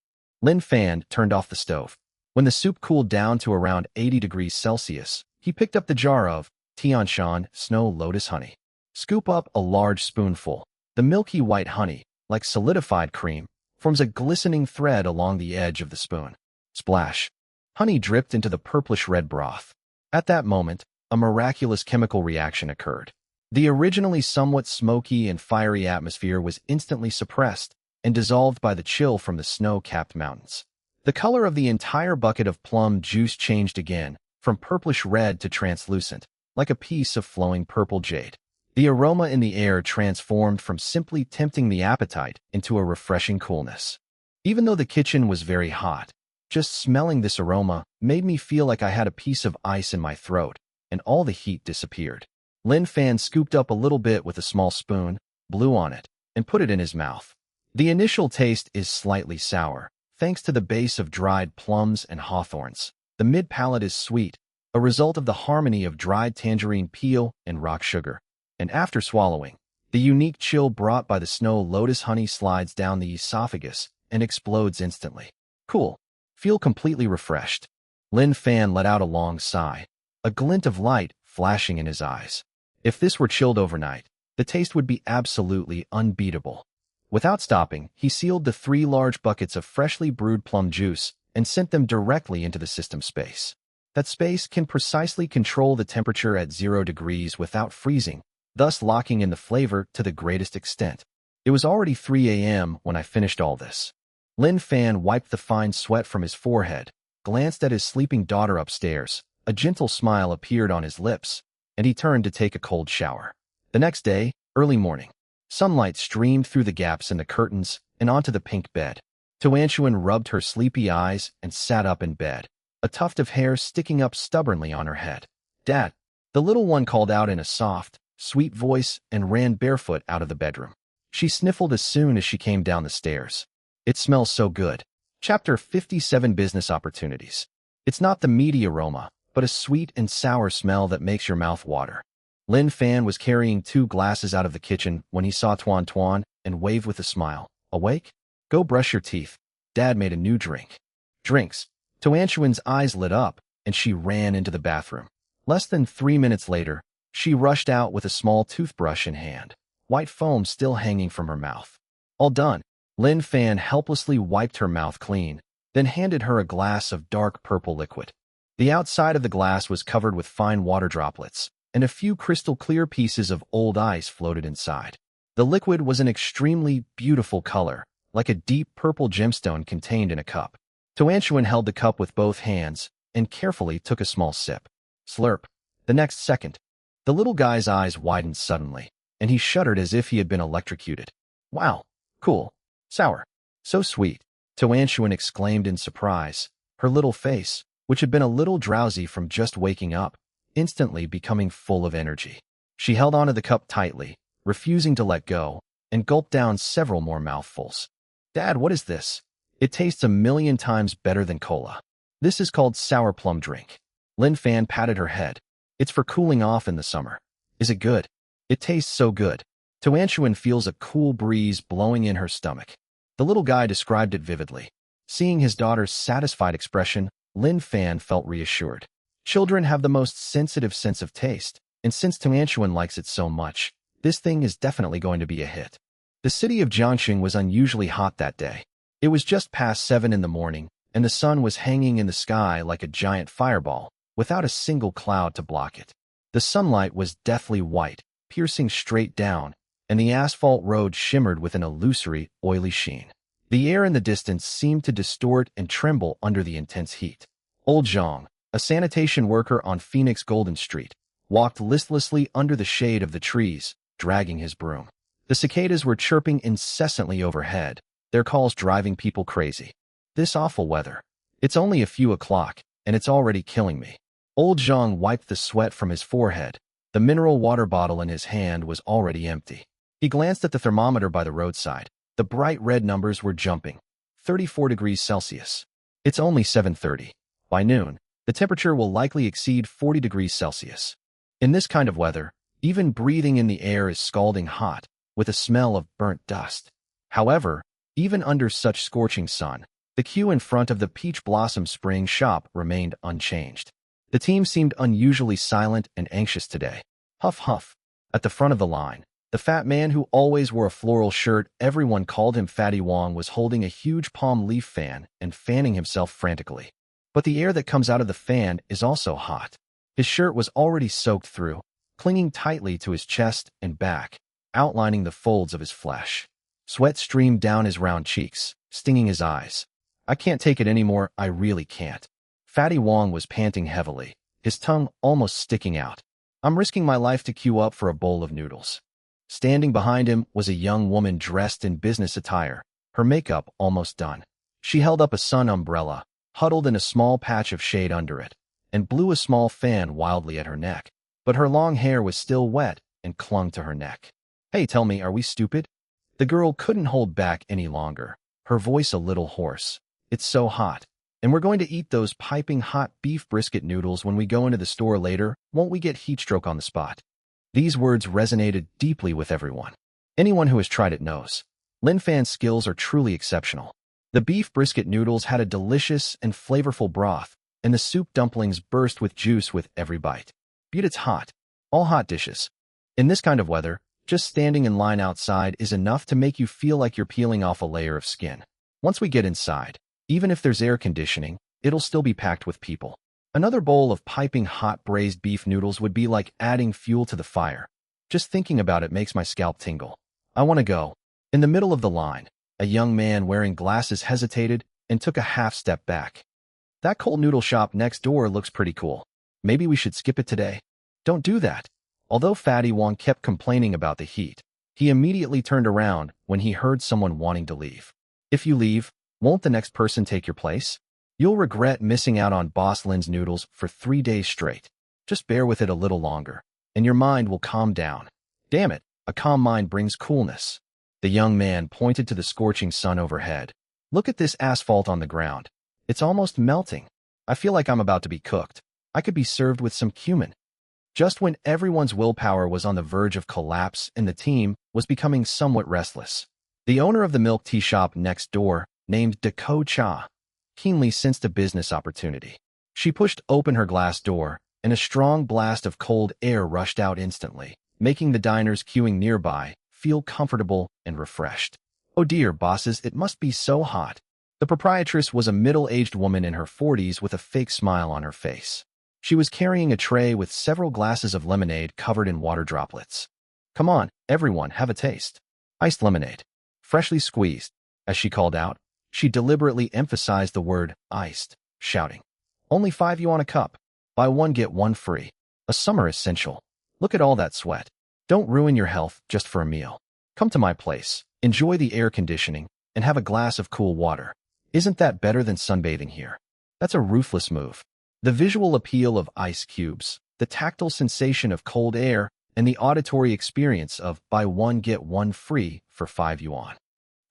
Lin Fan turned off the stove. When the soup cooled down to around 80 degrees Celsius, he picked up the jar of Tian Shan snow lotus honey. Scoop up a large spoonful. The milky white honey, like solidified cream, forms a glistening thread along the edge of the spoon. Splash. Honey dripped into the purplish-red broth. At that moment, a miraculous chemical reaction occurred. The originally somewhat smoky and fiery atmosphere was instantly suppressed and dissolved by the chill from the snow-capped mountains. The color of the entire bucket of plum juice changed again, from purplish red to translucent, like a piece of flowing purple jade. The aroma in the air transformed from simply tempting the appetite into a refreshing coolness. Even though the kitchen was very hot, just smelling this aroma made me feel like I had a piece of ice in my throat, and all the heat disappeared. Lin Fan scooped up a little bit with a small spoon, blew on it, and put it in his mouth. The initial taste is slightly sour, thanks to the base of dried plums and hawthorns. The mid-palate is sweet, a result of the harmony of dried tangerine peel and rock sugar. And after swallowing, the unique chill brought by the snow lotus honey slides down the esophagus and explodes instantly. Cool. Feel completely refreshed. Lin Fan let out a long sigh, a glint of light flashing in his eyes. If this were chilled overnight, the taste would be absolutely unbeatable. Without stopping, he sealed the 3 large buckets of freshly brewed plum juice and sent them directly into the system space. That space can precisely control the temperature at 0 degrees without freezing, thus locking in the flavor to the greatest extent. It was already 3 a.m. when I finished all this. Lin Fan wiped the fine sweat from his forehead, glanced at his sleeping daughter upstairs. A gentle smile appeared on his lips, and he turned to take a cold shower. The next day, early morning, sunlight streamed through the gaps in the curtains and onto the pink bed. Tuanshuan rubbed her sleepy eyes and sat up in bed, a tuft of hair sticking up stubbornly on her head. "Dad," the little one called out in a soft, sweet voice and ran barefoot out of the bedroom. She sniffled as soon as she came down the stairs. "It smells so good." Chapter 57 Business Opportunities. It's not the meaty aroma, but a sweet and sour smell that makes your mouth water. Lin Fan was carrying 2 glasses out of the kitchen when he saw Tuan Tuan and waved with a smile. "Awake? Go brush your teeth. Dad made a new drink." "Drinks." Tuanshuan's eyes lit up, and she ran into the bathroom. Less than 3 minutes later, she rushed out with a small toothbrush in hand, white foam still hanging from her mouth. "All done." Lin Fan helplessly wiped her mouth clean, then handed her a glass of dark purple liquid. The outside of the glass was covered with fine water droplets, and a few crystal-clear pieces of old ice floated inside. The liquid was an extremely beautiful color, like a deep purple gemstone contained in a cup. Tuanshuan held the cup with both hands and carefully took a small sip. Slurp. The next second, the little guy's eyes widened suddenly, and he shuddered as if he had been electrocuted. "Wow, cool, sour, so sweet," Tuanshuan exclaimed in surprise, her little face, which had been a little drowsy from just waking up, instantly becoming full of energy. She held onto the cup tightly, refusing to let go, and gulped down several more mouthfuls. "Dad, what is this? It tastes a million times better than cola. This is called sour plum drink." Lin Fan patted her head. "It's for cooling off in the summer." "Is it good?" "It tastes so good." Tuanshuan feels a cool breeze blowing in her stomach. The little guy described it vividly. Seeing his daughter's satisfied expression, Lin Fan felt reassured. Children have the most sensitive sense of taste, and since Tuanshuan likes it so much, this thing is definitely going to be a hit. The city of Jiangxing was unusually hot that day. It was just past 7 in the morning, and the sun was hanging in the sky like a giant fireball, without a single cloud to block it. The sunlight was deathly white, piercing straight down, and the asphalt road shimmered with an illusory, oily sheen. The air in the distance seemed to distort and tremble under the intense heat. Old Zhang, a sanitation worker on Phoenix Golden Street, walked listlessly under the shade of the trees, dragging his broom. The cicadas were chirping incessantly overhead, their calls driving people crazy. "This awful weather. It's only a few o'clock, and it's already killing me." Old Zhang wiped the sweat from his forehead. The mineral water bottle in his hand was already empty. He glanced at the thermometer by the roadside. The bright red numbers were jumping. 34 degrees Celsius. It's only 7:30. By noon, the temperature will likely exceed 40 degrees Celsius. In this kind of weather, even breathing in the air is scalding hot, with a smell of burnt dust. However, even under such scorching sun, the queue in front of the Peach Blossom Spring shop remained unchanged. The team seemed unusually silent and anxious today. Huff huff. At the front of the line, the fat man who always wore a floral shirt, everyone called him Fatty Wong, was holding a huge palm leaf fan and fanning himself frantically. But the air that comes out of the fan is also hot. His shirt was already soaked through, clinging tightly to his chest and back, outlining the folds of his flesh. Sweat streamed down his round cheeks, stinging his eyes. "I can't take it anymore, I really can't." Fatty Wong was panting heavily, his tongue almost sticking out. "I'm risking my life to queue up for a bowl of noodles." Standing behind him was a young woman dressed in business attire, her makeup almost done. She held up a sun umbrella, huddled in a small patch of shade under it, and blew a small fan wildly at her neck. But her long hair was still wet and clung to her neck. "Hey, tell me, are we stupid?" The girl couldn't hold back any longer, her voice a little hoarse. "It's so hot. And we're going to eat those piping hot beef brisket noodles when we go into the store later. Won't we get heat stroke on the spot?" These words resonated deeply with everyone. Anyone who has tried it knows. Lin Fan's skills are truly exceptional. The beef brisket noodles had a delicious and flavorful broth, and the soup dumplings burst with juice with every bite. But it's hot. All hot dishes. In this kind of weather, just standing in line outside is enough to make you feel like you're peeling off a layer of skin. Once we get inside, Even if there's air conditioning, it'll still be packed with people. Another bowl of piping hot braised beef noodles would be like adding fuel to the fire. Just thinking about it makes my scalp tingle. I want to go. In the middle of the line, a young man wearing glasses hesitated and took a half step back. That cold noodle shop next door looks pretty cool. Maybe we should skip it today. Don't do that. Although Fatty Wong kept complaining about the heat, he immediately turned around when he heard someone wanting to leave. If you leave, won't the next person take your place? You'll regret missing out on Boss Lin's noodles for 3 days straight. Just bear with it a little longer, and your mind will calm down. Damn it, a calm mind brings coolness. The young man pointed to the scorching sun overhead. Look at this asphalt on the ground. It's almost melting. I feel like I'm about to be cooked. I could be served with some cumin. Just when everyone's willpower was on the verge of collapse and the team was becoming somewhat restless, the owner of the milk tea shop next door, named Deco Cha, keenly sensed a business opportunity. She pushed open her glass door, and a strong blast of cold air rushed out instantly, making the diners queuing nearby feel comfortable and refreshed. Oh dear, bosses, it must be so hot. The proprietress was a middle-aged woman in her 40s with a fake smile on her face. She was carrying a tray with several glasses of lemonade covered in water droplets. Come on, everyone, have a taste. Iced lemonade. Freshly squeezed. As she called out, she deliberately emphasized the word iced, shouting, "Only 5 yuan a cup. Buy one get one free. A summer essential. Look at all that sweat. Don't ruin your health just for a meal. Come to my place, enjoy the air conditioning, and have a glass of cool water. Isn't that better than sunbathing here?" That's a ruthless move. The visual appeal of ice cubes, the tactile sensation of cold air, and the auditory experience of buy one get one free for 5 yuan.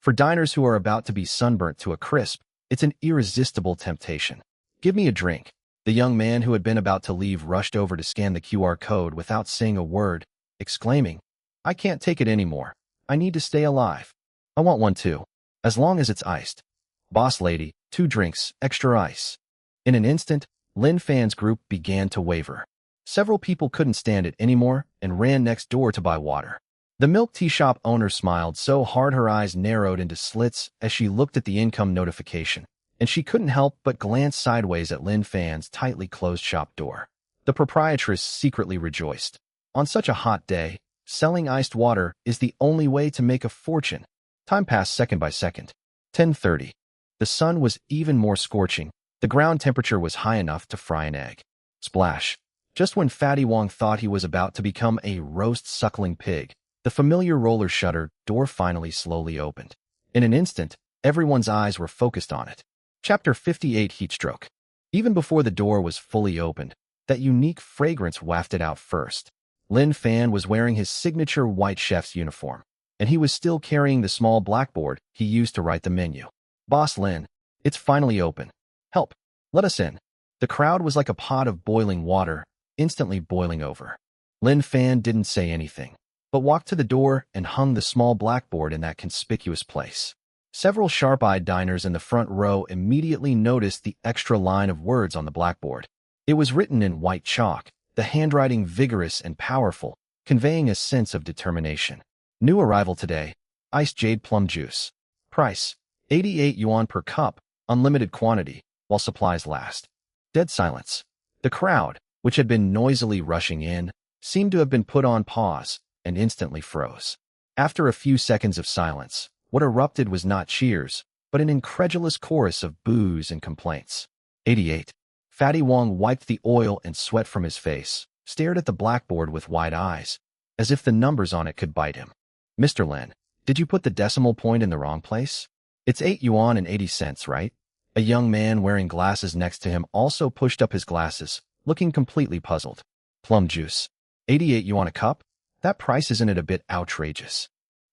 For diners who are about to be sunburnt to a crisp, it's an irresistible temptation. Give me a drink. The young man who had been about to leave rushed over to scan the QR code without saying a word, exclaiming, "I can't take it anymore. I need to stay alive. I want one too, as long as it's iced. Boss lady, 2 drinks, extra ice." In an instant, Lin Fan's group began to waver. Several people couldn't stand it anymore and ran next door to buy water. The milk tea shop owner smiled so hard her eyes narrowed into slits as she looked at the income notification, and she couldn't help but glance sideways at Lin Fan's tightly closed shop door. The proprietress secretly rejoiced. On such a hot day, selling iced water is the only way to make a fortune. Time passed second by second. 10:30. The sun was even more scorching. The ground temperature was high enough to fry an egg. Splash. Just when Fatty Wong thought he was about to become a roast suckling pig, the familiar roller shutter door finally slowly opened. In an instant, everyone's eyes were focused on it. Chapter 58 Heatstroke. Even before the door was fully opened, that unique fragrance wafted out first. Lin Fan was wearing his signature white chef's uniform, and he was still carrying the small blackboard he used to write the menu. "Boss Lin, it's finally open. Help, let us in." The crowd was like a pot of boiling water, instantly boiling over. Lin Fan didn't say anything, but walked to the door and hung the small blackboard in that conspicuous place. Several sharp-eyed diners in the front row immediately noticed the extra line of words on the blackboard. It was written in white chalk, the handwriting vigorous and powerful, conveying a sense of determination. New arrival today, iced jade plum juice. Price, 88 yuan per cup, unlimited quantity, while supplies last. Dead silence. The crowd, which had been noisily rushing in, seemed to have been put on pause and instantly froze. After a few seconds of silence, what erupted was not cheers, but an incredulous chorus of boos and complaints. 88. Fatty Wong wiped the oil and sweat from his face, stared at the blackboard with wide eyes, as if the numbers on it could bite him. "Mr. Lin, did you put the decimal point in the wrong place? It's 8 yuan and 80 cents, right?" A young man wearing glasses next to him also pushed up his glasses, looking completely puzzled. "Plum juice. 88 yuan a cup? That price isn't it a bit outrageous?"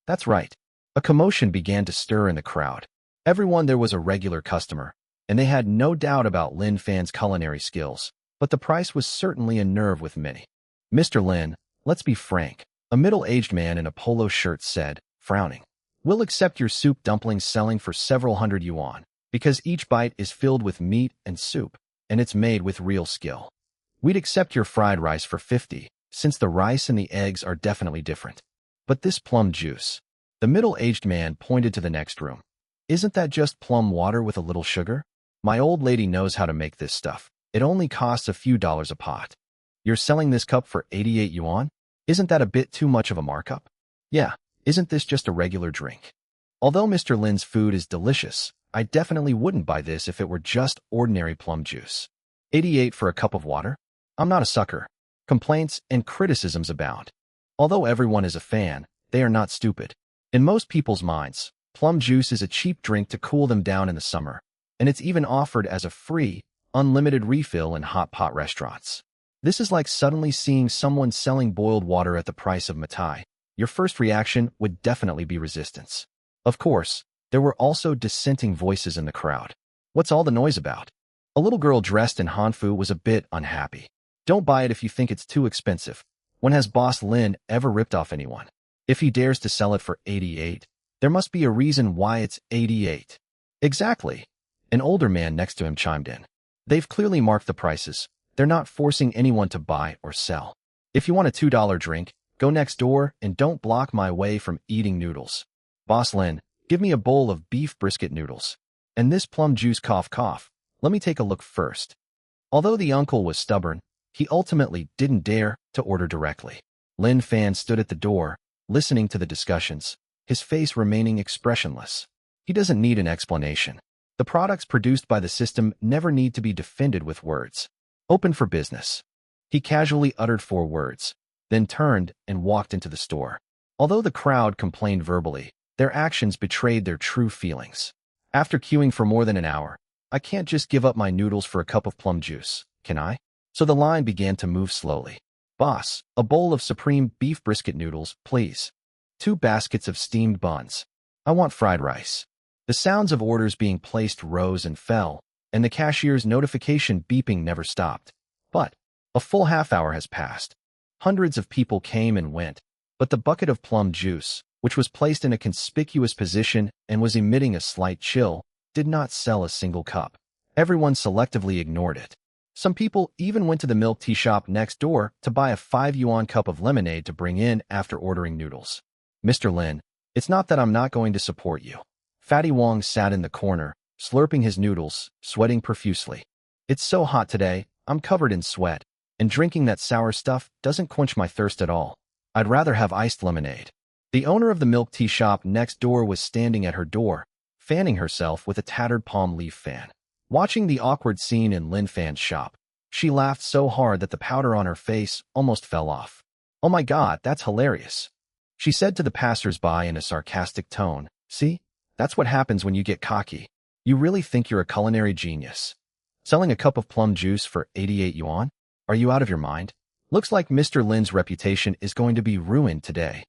"That's right." A commotion began to stir in the crowd. Everyone there was a regular customer, and they had no doubt about Lin Fan's culinary skills, but the price was certainly a nerve with many. "Mr. Lin, let's be frank," a middle-aged man in a polo shirt said, frowning. "We'll accept your soup dumplings selling for several hundred yuan, because each bite is filled with meat and soup, and it's made with real skill. We'd accept your fried rice for 50, since the rice and the eggs are definitely different. But this plum juice..." The middle-aged man pointed to the next room. Isn't that just plum water with a little sugar? My old lady knows how to make this stuff. It only costs a few dollars a pot. You're selling this cup for 88 yuan? Isn't that a bit too much of a markup? Yeah, isn't this just a regular drink? Although Mr. Lin's food is delicious, I definitely wouldn't buy this if it were just ordinary plum juice. 88 for a cup of water? I'm not a sucker. Complaints and criticisms abound. Although everyone is a fan, they are not stupid. In most people's minds, plum juice is a cheap drink to cool them down in the summer, and it's even offered as a free, unlimited refill in hot pot restaurants. This is like suddenly seeing someone selling boiled water at the price of mitai. Your first reaction would definitely be resistance. Of course, there were also dissenting voices in the crowd. What's all the noise about? A little girl dressed in hanfu was a bit unhappy. Don't buy it if you think it's too expensive. When has Boss Lin ever ripped off anyone? If he dares to sell it for 88, there must be a reason why it's 88. Exactly. An older man next to him chimed in. They've clearly marked the prices. They're not forcing anyone to buy or sell. If you want a $2 drink, go next door and don't block my way from eating noodles. Boss Lin, give me a bowl of beef brisket noodles. And this plum juice cough cough. Let me take a look first. Although the uncle was stubborn, he ultimately didn't dare to order directly. Lin Fan stood at the door, listening to the discussions, his face remaining expressionless. He doesn't need an explanation. The products produced by the system never need to be defended with words. Open for business. He casually uttered 4 words, then turned and walked into the store. Although the crowd complained verbally, their actions betrayed their true feelings. After queuing for more than an hour, I can't just give up my noodles for a cup of plum juice, can I? So the line began to move slowly. Boss, a bowl of supreme beef brisket noodles, please. 2 baskets of steamed buns. I want fried rice. The sounds of orders being placed rose and fell, and the cashier's notification beeping never stopped. But a full half-hour has passed. Hundreds of people came and went, but the bucket of plum juice, which was placed in a conspicuous position and was emitting a slight chill, did not sell a single cup. Everyone selectively ignored it. Some people even went to the milk tea shop next door to buy a 5 yuan cup of lemonade to bring in after ordering noodles. Mr. Lin, it's not that I'm not going to support you. Fatty Wong sat in the corner, slurping his noodles, sweating profusely. It's so hot today, I'm covered in sweat, and drinking that sour stuff doesn't quench my thirst at all. I'd rather have iced lemonade. The owner of the milk tea shop next door was standing at her door, fanning herself with a tattered palm leaf fan. Watching the awkward scene in Lin Fan's shop, she laughed so hard that the powder on her face almost fell off. Oh my god, that's hilarious. She said to the passers-by in a sarcastic tone, see? That's what happens when you get cocky. You really think you're a culinary genius. Selling a cup of plum juice for 88 yuan? Are you out of your mind? Looks like Mr. Lin's reputation is going to be ruined today.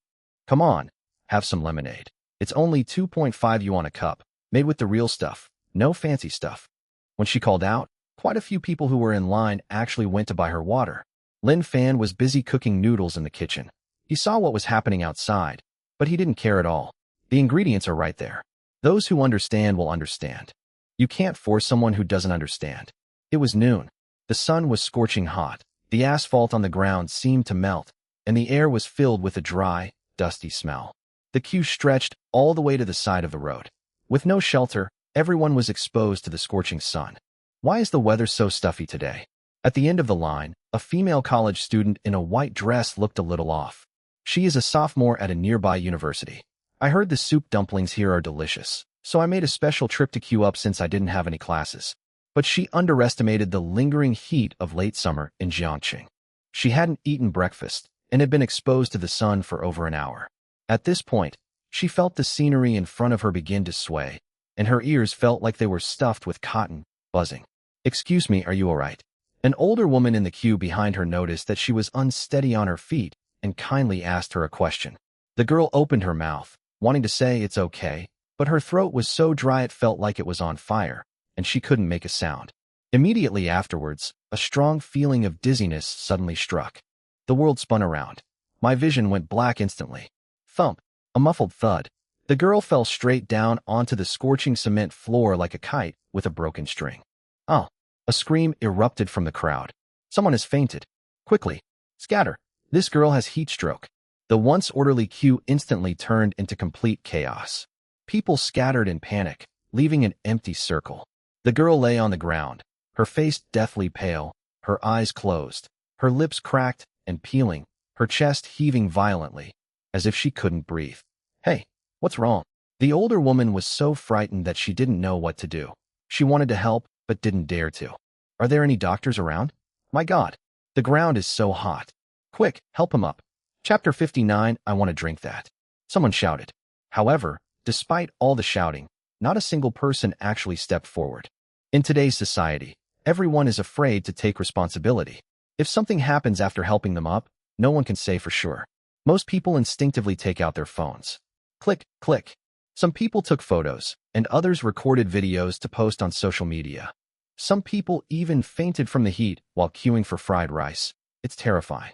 Come on, have some lemonade. It's only 2.5 yuan a cup, made with the real stuff, no fancy stuff. When she called out, quite a few people who were in line actually went to buy her water. Lin Fan was busy cooking noodles in the kitchen. He saw what was happening outside, but he didn't care at all. The ingredients are right there. Those who understand will understand. You can't force someone who doesn't understand. It was noon. The sun was scorching hot. The asphalt on the ground seemed to melt, and the air was filled with a dry, dusty smell. The queue stretched all the way to the side of the road. With no shelter, everyone was exposed to the scorching sun. Why is the weather so stuffy today? At the end of the line, a female college student in a white dress looked a little off. She is a sophomore at a nearby university. I heard the soup dumplings here are delicious, so I made a special trip to queue up since I didn't have any classes. But she underestimated the lingering heat of late summer in Jiangqing. She hadn't eaten breakfast and had been exposed to the sun for over an hour. At this point, she felt the scenery in front of her begin to sway, and her ears felt like they were stuffed with cotton, buzzing. Excuse me, are you all right? An older woman in the queue behind her noticed that she was unsteady on her feet and kindly asked her a question. The girl opened her mouth, wanting to say it's okay, but her throat was so dry it felt like it was on fire, and she couldn't make a sound. Immediately afterwards, a strong feeling of dizziness suddenly struck. The world spun around. My vision went black instantly. Thump, a muffled thud. The girl fell straight down onto the scorching cement floor like a kite with a broken string. Oh! A scream erupted from the crowd. Someone has fainted. Quickly, scatter. This girl has heat stroke. The once orderly queue instantly turned into complete chaos. People scattered in panic, leaving an empty circle. The girl lay on the ground, her face deathly pale, her eyes closed, her lips cracked and peeling, her chest heaving violently, as if she couldn't breathe. "Hey, what's wrong?" The older woman was so frightened that she didn't know what to do. She wanted to help, but didn't dare to. "Are there any doctors around? My God, the ground is so hot. Quick, help him up." Chapter 59, I want to drink that. Someone shouted. However, despite all the shouting, not a single person actually stepped forward. In today's society, everyone is afraid to take responsibility. If something happens after helping them up, no one can say for sure. Most people instinctively take out their phones. Click, click. Some people took photos, and others recorded videos to post on social media. Some people even fainted from the heat while queuing for fried rice. It's terrifying.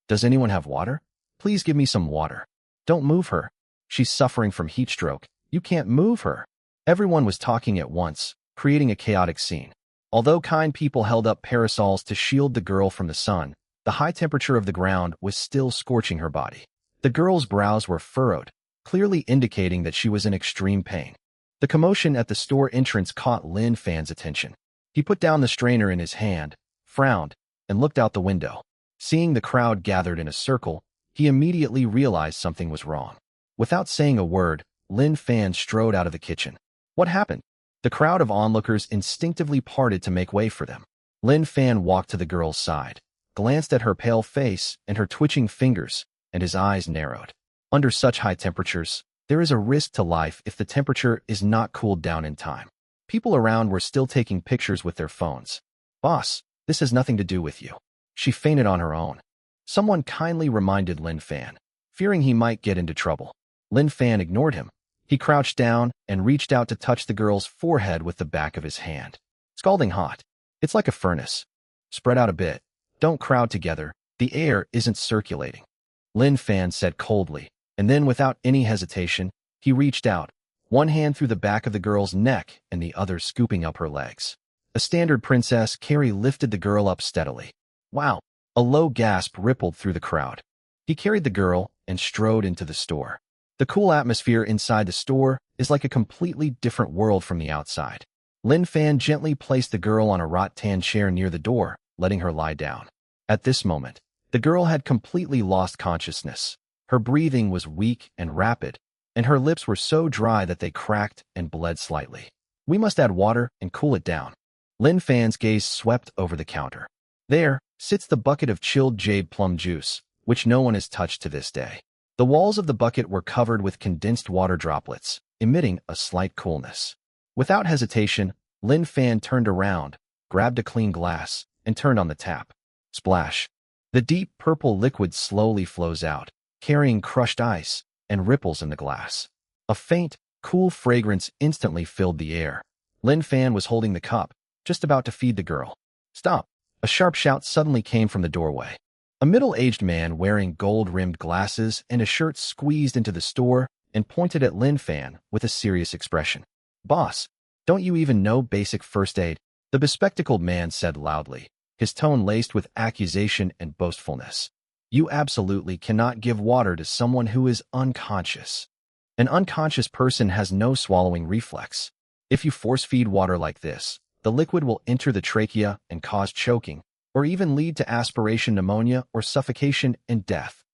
"Does anyone have water? Please give me some water. Don't move her. She's suffering from heat stroke. You can't move her." Everyone was talking at once, creating a chaotic scene. Although kind people held up parasols to shield the girl from the sun, the high temperature of the ground was still scorching her body. The girl's brows were furrowed, clearly indicating that she was in extreme pain. The commotion at the store entrance caught Lin Fan's attention. He put down the strainer in his hand, frowned, and looked out the window. Seeing the crowd gathered in a circle, he immediately realized something was wrong. Without saying a word, Lin Fan strode out of the kitchen. What happened? The crowd of onlookers instinctively parted to make way for them. Lin Fan walked to the girl's side, glanced at her pale face and her twitching fingers, and his eyes narrowed. Under such high temperatures, there is a risk to life if the temperature is not cooled down in time. People around were still taking pictures with their phones. "Boss, this has nothing to do with you. She fainted on her own." Someone kindly reminded Lin Fan, fearing he might get into trouble. Lin Fan ignored him. He crouched down and reached out to touch the girl's forehead with the back of his hand. "Scalding hot. It's like a furnace. Spread out a bit. Don't crowd together. The air isn't circulating," Lin Fan said coldly, and then without any hesitation, he reached out, one hand through the back of the girl's neck and the other scooping up her legs. A standard princess, Carrie lifted the girl up steadily. "Wow!" A low gasp rippled through the crowd. He carried the girl and strode into the store. The cool atmosphere inside the store is like a completely different world from the outside. Lin Fan gently placed the girl on a rattan chair near the door, letting her lie down. At this moment, the girl had completely lost consciousness. Her breathing was weak and rapid, and her lips were so dry that they cracked and bled slightly. "We must add water and cool it down." Lin Fan's gaze swept over the counter. There sits the bucket of chilled jade plum juice, which no one has touched to this day. The walls of the bucket were covered with condensed water droplets, emitting a slight coolness. Without hesitation, Lin Fan turned around, grabbed a clean glass, and turned on the tap. Splash! The deep purple liquid slowly flows out, carrying crushed ice and ripples in the glass. A faint, cool fragrance instantly filled the air. Lin Fan was holding the cup, just about to feed the girl. "Stop!" A sharp shout suddenly came from the doorway. A middle-aged man wearing gold-rimmed glasses and a shirt squeezed into the store and pointed at Lin Fan with a serious expression. "Boss, don't you even know basic first aid?" the bespectacled man said loudly, his tone laced with accusation and boastfulness. "You absolutely cannot give water to someone who is unconscious. An unconscious person has no swallowing reflex. If you force-feed water like this, the liquid will enter the trachea and cause choking, or even lead to aspiration pneumonia or suffocation and death."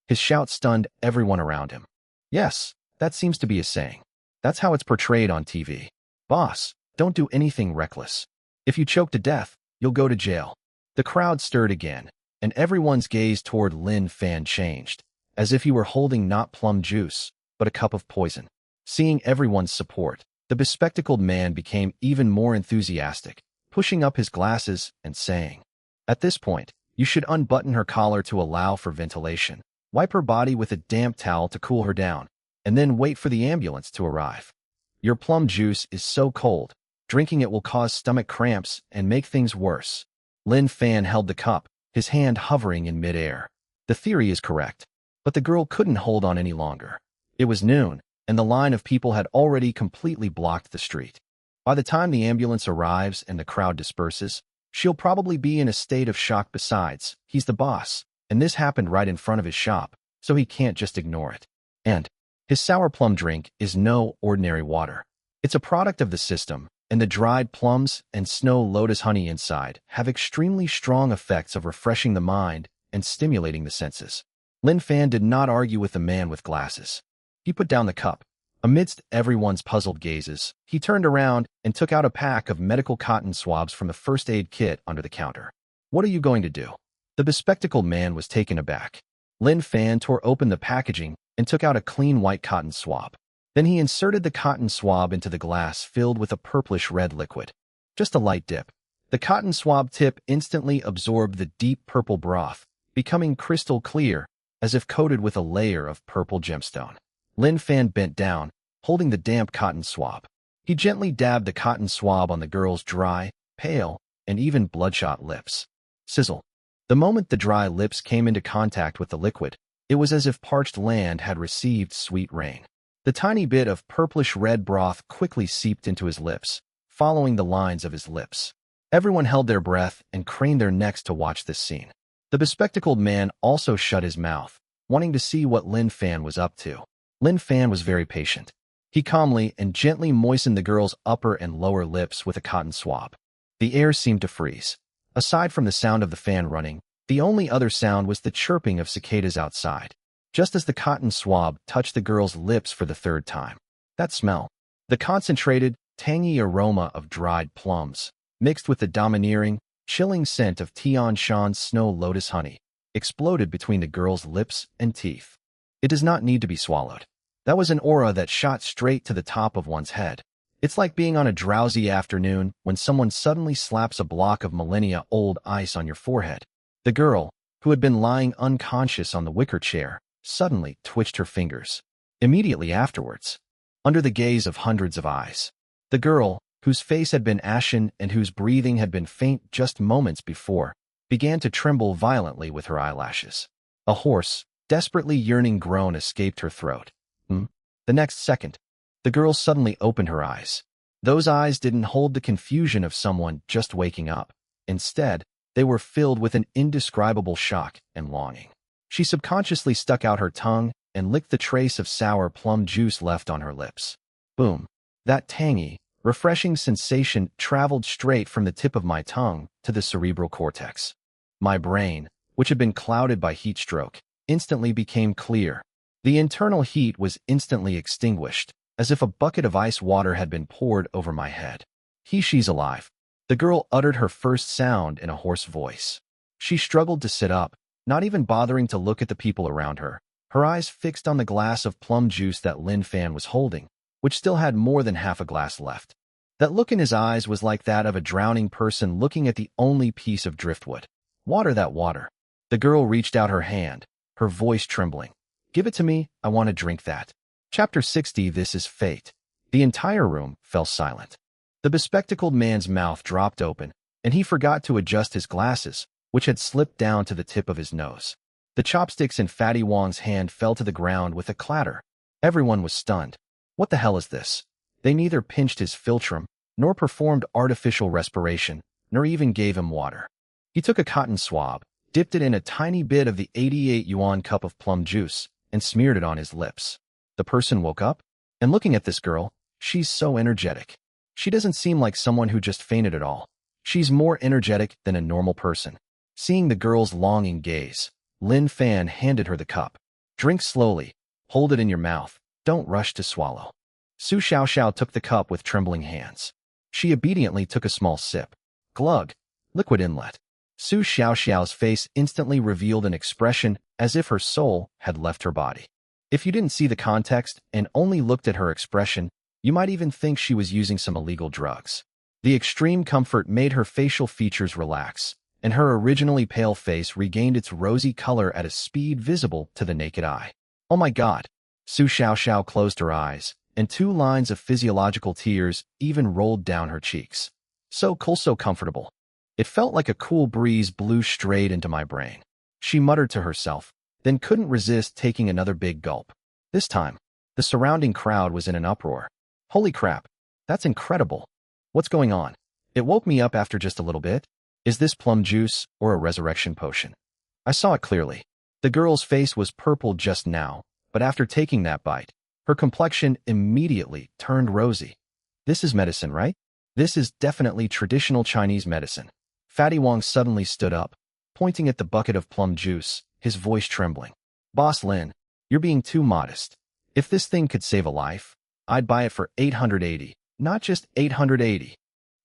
His shout stunned everyone around him. "Yes, that seems to be a saying. That's how it's portrayed on TV. Boss, don't do anything reckless. If you choke to death, you'll go to jail." The crowd stirred again, and everyone's gaze toward Lin Fan changed, as if he were holding not plum juice, but a cup of poison. Seeing everyone's support, the bespectacled man became even more enthusiastic, pushing up his glasses and saying, "At this point, you should unbutton her collar to allow for ventilation, wipe her body with a damp towel to cool her down, and then wait for the ambulance to arrive. Your plum juice is so cold, drinking it will cause stomach cramps and make things worse." Lin Fan held the cup, his hand hovering in midair. The theory is correct, but the girl couldn't hold on any longer. It was noon, and the line of people had already completely blocked the street. By the time the ambulance arrives and the crowd disperses, she'll probably be in a state of shock. Besides, he's the boss, and this happened right in front of his shop, so he can't just ignore it. And His sour plum drink is no ordinary water. It's a product of the system, and the dried plums and snow lotus honey inside have extremely strong effects of refreshing the mind and stimulating the senses. Lin Fan did not argue with the man with glasses. He put down the cup. Amidst everyone's puzzled gazes, he turned around and took out a pack of medical cotton swabs from the first aid kit under the counter. What are you going to do? The bespectacled man was taken aback. Lin Fan tore open the packaging and took out a clean white cotton swab. Then he inserted the cotton swab into the glass filled with a purplish-red liquid. Just a light dip. The cotton swab tip instantly absorbed the deep purple broth, becoming crystal clear, as if coated with a layer of purple gemstone. Lin Fan bent down, holding the damp cotton swab. He gently dabbed the cotton swab on the girl's dry, pale, and even bloodshot lips. Sizzle. The moment the dry lips came into contact with the liquid, it was as if parched land had received sweet rain. The tiny bit of purplish-red broth quickly seeped into his lips, following the lines of his lips. Everyone held their breath and craned their necks to watch this scene. The bespectacled man also shut his mouth, wanting to see what Lin Fan was up to. Lin Fan was very patient. He calmly and gently moistened the girl's upper and lower lips with a cotton swab. The air seemed to freeze. Aside from the sound of the fan running, the only other sound was the chirping of cicadas outside, just as the cotton swab touched the girl's lips for the third time. That smell, the concentrated, tangy aroma of dried plums, mixed with the domineering, chilling scent of Tian Shan's snow lotus honey, exploded between the girl's lips and teeth. It does not need to be swallowed. That was an aura that shot straight to the top of one's head. It's like being on a drowsy afternoon when someone suddenly slaps a block of millennia-old ice on your forehead. The girl, who had been lying unconscious on the wicker chair, suddenly twitched her fingers. Immediately afterwards, under the gaze of hundreds of eyes, the girl, whose face had been ashen and whose breathing had been faint just moments before, began to tremble violently with her eyelashes. A hoarse, desperately yearning groan escaped her throat. The next second, the girl suddenly opened her eyes. Those eyes didn't hold the confusion of someone just waking up. Instead, they were filled with an indescribable shock and longing. She subconsciously stuck out her tongue and licked the trace of sour plum juice left on her lips. Boom. That tangy, refreshing sensation traveled straight from the tip of my tongue to the cerebral cortex. My brain, which had been clouded by heat stroke, instantly became clear. The internal heat was instantly extinguished, as if a bucket of ice water had been poured over my head. She's alive. The girl uttered her first sound in a hoarse voice. She struggled to sit up, not even bothering to look at the people around her, her eyes fixed on the glass of plum juice that Lin Fan was holding, which still had more than half a glass left. That look in his eyes was like that of a drowning person looking at the only piece of driftwood. Water, that water. The girl reached out her hand, her voice trembling. Give it to me, I want to drink that. Chapter 60. This is fate. The entire room fell silent. The bespectacled man's mouth dropped open, and he forgot to adjust his glasses, which had slipped down to the tip of his nose. The chopsticks in Fatty Wong's hand fell to the ground with a clatter. Everyone was stunned. What the hell is this? They neither pinched his philtrum, nor performed artificial respiration, nor even gave him water. He took a cotton swab, dipped it in a tiny bit of the 88 yuan cup of plum juice, and smeared it on his lips. The person woke up, and looking at this girl, she's so energetic. She doesn't seem like someone who just fainted at all. She's more energetic than a normal person. Seeing the girl's longing gaze, Lin Fan handed her the cup. Drink slowly. Hold it in your mouth. Don't rush to swallow. Su Xiaoxiao took the cup with trembling hands. She obediently took a small sip. Glug. Liquid inlet. Su Xiaoxiao's face instantly revealed an expression as if her soul had left her body. If you didn't see the context and only looked at her expression, you might even think she was using some illegal drugs. The extreme comfort made her facial features relax, and her originally pale face regained its rosy color at a speed visible to the naked eye. Oh my God! Su Xiaoxiao closed her eyes, and 2 lines of physiological tears even rolled down her cheeks. So cool, so comfortable. It felt like a cool breeze blew straight into my brain. She muttered to herself, then couldn't resist taking another big gulp. This time, the surrounding crowd was in an uproar. Holy crap, that's incredible. What's going on? It woke me up after just a little bit. Is this plum juice or a resurrection potion? I saw it clearly. The girl's face was purple just now, but after taking that bite, Her complexion immediately turned rosy. This is medicine, right? This is definitely traditional Chinese medicine. Fatty Wong suddenly stood up, pointing at the bucket of plum juice, his voice trembling. Boss Lin, you're being too modest. If this thing could save a life, I'd buy it for 880, not just 880.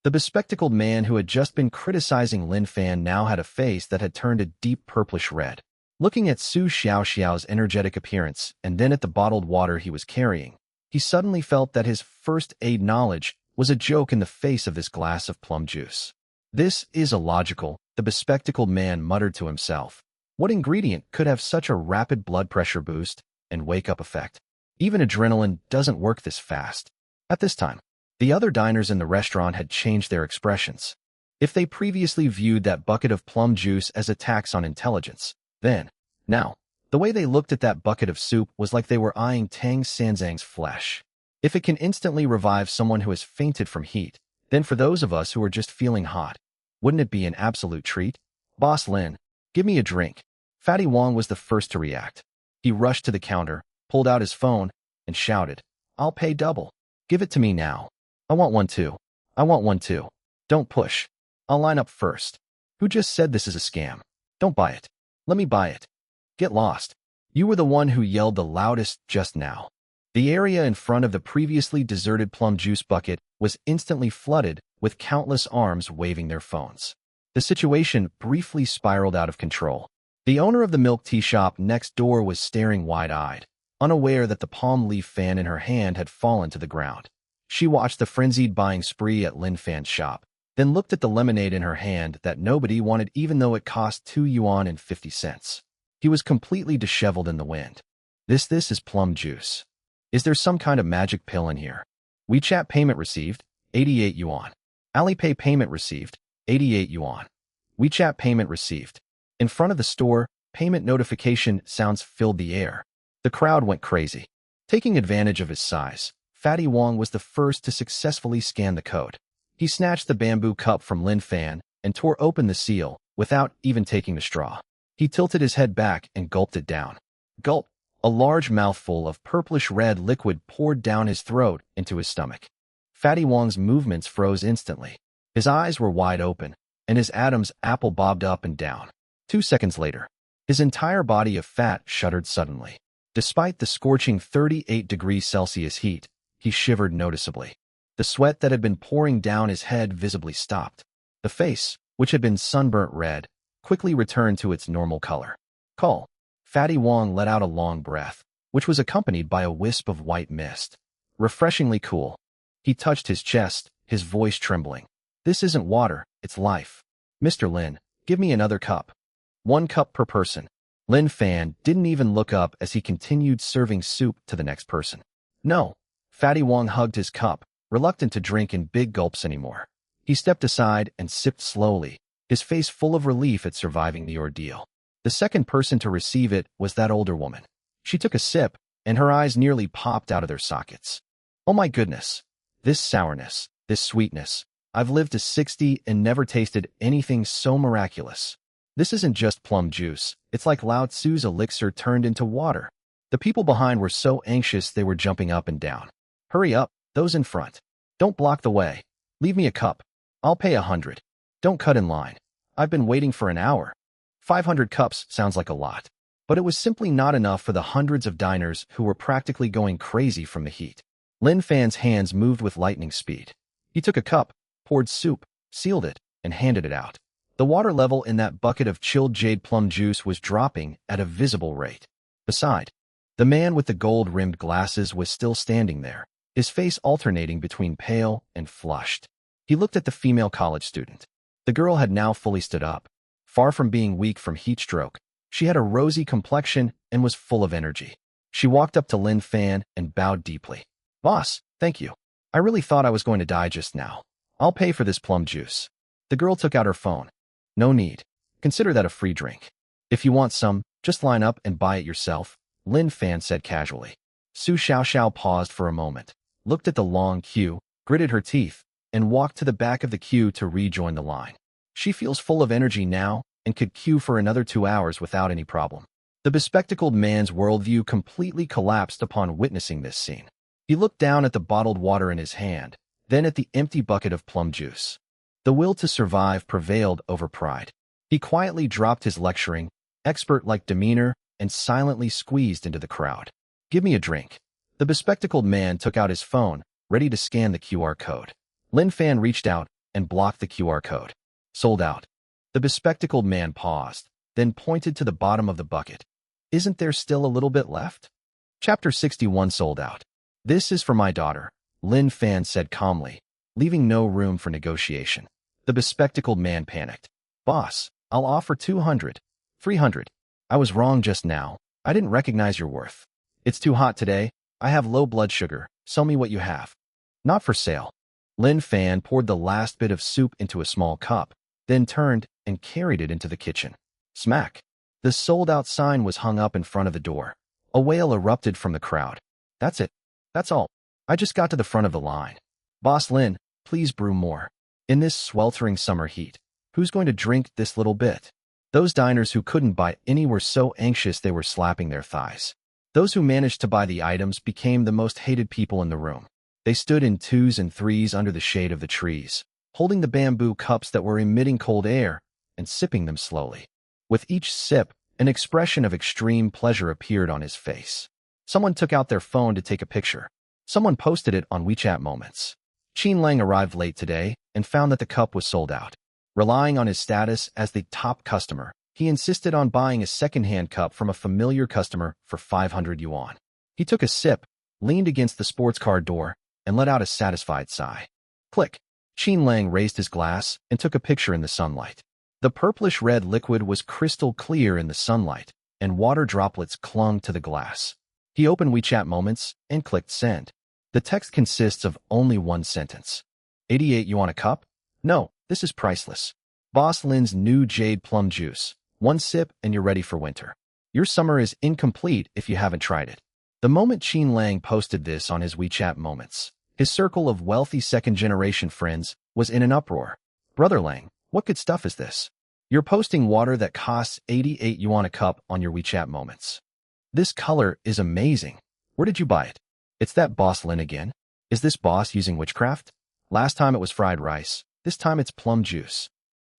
The bespectacled man who had just been criticizing Lin Fan now had a face that had turned a deep purplish red. Looking at Su Xiaoxiao's energetic appearance and then at the bottled water he was carrying, he suddenly felt that his first aid knowledge was a joke in the face of this glass of plum juice. This is illogical, the bespectacled man muttered to himself. What ingredient could have such a rapid blood pressure boost and wake-up effect? Even adrenaline doesn't work this fast. At this time, the other diners in the restaurant had changed their expressions. If they previously viewed that bucket of plum juice as a tax on intelligence, then, now, the way they looked at that bucket of soup was like they were eyeing Tang Sanzang's flesh. If it can instantly revive someone who has fainted from heat, then for those of us who are just feeling hot, wouldn't it be an absolute treat? Boss Lin, give me a drink. Fatty Wong was the first to react. He rushed to the counter, pulled out his phone, and shouted, I'll pay double. Give it to me now. I want one too. I want one too. Don't push. I'll line up first. Who just said this is a scam? Don't buy it. Let me buy it. Get lost. You were the one who yelled the loudest just now. The area in front of the previously deserted plum juice bucket was instantly flooded with countless arms waving their phones. The situation briefly spiraled out of control. The owner of the milk tea shop next door was staring wide-eyed, unaware that the palm leaf fan in her hand had fallen to the ground. She watched the frenzied buying spree at Lin Fan's shop, then looked at the lemonade in her hand that nobody wanted even though it cost 2 yuan and 50 cents. He was completely disheveled in the wind. This is plum juice. Is there some kind of magic pill in here? WeChat payment received, 88 yuan. Alipay payment received, 88 yuan. WeChat payment received. In front of the store, payment notification sounds filled the air. The crowd went crazy. Taking advantage of his size, Fatty Wong was the first to successfully scan the code. He snatched the bamboo cup from Lin Fan and tore open the seal without even taking the straw. He tilted his head back and gulped it down. Gulp! A large mouthful of purplish-red liquid poured down his throat into his stomach. Fatty Wong's movements froze instantly. His eyes were wide open, and his Adam's apple bobbed up and down. 2 seconds later, his entire body of fat shuddered suddenly. Despite the scorching 38 degrees Celsius heat, he shivered noticeably. The sweat that had been pouring down his head visibly stopped. The face, which had been sunburnt red, quickly returned to its normal color. Call. Fatty Wong let out a long breath, which was accompanied by a wisp of white mist. Refreshingly cool. He touched his chest, his voice trembling. This isn't water, it's life. Mr. Lin, give me another cup. 1 cup per person. Lin Fan didn't even look up as he continued serving soup to the next person. No. Fatty Wong hugged his cup, reluctant to drink in big gulps anymore. He stepped aside and sipped slowly, his face full of relief at surviving the ordeal. The second person to receive it was that older woman. She took a sip, and her eyes nearly popped out of their sockets. Oh my goodness. This sourness, this sweetness. I've lived to 60 and never tasted anything so miraculous. This isn't just plum juice. It's like Lao Tzu's elixir turned into water. The people behind were so anxious they were jumping up and down. Hurry up, those in front. Don't block the way. Leave me a cup. I'll pay 100. Don't cut in line. I've been waiting for an hour. 500 cups sounds like a lot, but it was simply not enough for the hundreds of diners who were practically going crazy from the heat. Lin Fan's hands moved with lightning speed. He took a cup, poured soup, sealed it, and handed it out. The water level in that bucket of chilled jade plum juice was dropping at a visible rate. Beside, the man with the gold-rimmed glasses was still standing there, his face alternating between pale and flushed. He looked at the female college student. The girl had now fully stood up. Far from being weak from heat stroke, she had a rosy complexion and was full of energy. She walked up to Lin Fan and bowed deeply. Boss, thank you. I really thought I was going to die just now. I'll pay for this plum juice. The girl took out her phone. No need. Consider that a free drink. If you want some, just line up and buy it yourself, Lin Fan said casually. Su Xiaoxiao paused for a moment, looked at the long queue, gritted her teeth, and walked to the back of the queue to rejoin the line. She feels full of energy now and could queue for another 2 hours without any problem. The bespectacled man's worldview completely collapsed upon witnessing this scene. He looked down at the bottled water in his hand, then at the empty bucket of plum juice. The will to survive prevailed over pride. He quietly dropped his lecturing, expert-like demeanor, and silently squeezed into the crowd. "Give me a drink." The bespectacled man took out his phone, ready to scan the QR code. Lin Fan reached out and blocked the QR code. "Sold out." The bespectacled man paused, then pointed to the bottom of the bucket. "Isn't there still a little bit left?" Chapter 61 Sold out. "This is for my daughter," Lin Fan said calmly, leaving no room for negotiation. The bespectacled man panicked. "Boss, I'll offer 200. 300. I was wrong just now. I didn't recognize your worth. It's too hot today. I have low blood sugar. Sell me what you have." "Not for sale." Lin Fan poured the last bit of soup into a small cup, then turned and carried it into the kitchen. Smack! The sold-out sign was hung up in front of the door. A wail erupted from the crowd. "That's it. That's all. I just got to the front of the line. Boss Lin, please brew more. In this sweltering summer heat, who's going to drink this little bit?" Those diners who couldn't buy any were so anxious they were slapping their thighs. Those who managed to buy the items became the most hated people in the room. They stood in twos and threes under the shade of the trees, holding the bamboo cups that were emitting cold air and sipping them slowly. With each sip, an expression of extreme pleasure appeared on his face. Someone took out their phone to take a picture. Someone posted it on WeChat Moments. Qin Lang arrived late today and found that the cup was sold out. Relying on his status as the top customer, he insisted on buying a second-hand cup from a familiar customer for 500 yuan. He took a sip, leaned against the sports car door, and let out a satisfied sigh. Click. Qin Lang raised his glass and took a picture in the sunlight. The purplish-red liquid was crystal clear in the sunlight, and water droplets clung to the glass. He opened WeChat Moments and clicked send. The text consists of only one sentence. 88 yuan a cup? No, this is priceless. Boss Lin's new jade plum juice. One sip and you're ready for winter. Your summer is incomplete if you haven't tried it. The moment Qin Lang posted this on his WeChat Moments, his circle of wealthy second-generation friends was in an uproar. "Brother Lang, what good stuff is this? You're posting water that costs 88 yuan a cup on your WeChat Moments. This color is amazing. Where did you buy it? It's that Boss Lin again. Is this boss using witchcraft? Last time it was fried rice. This time it's plum juice.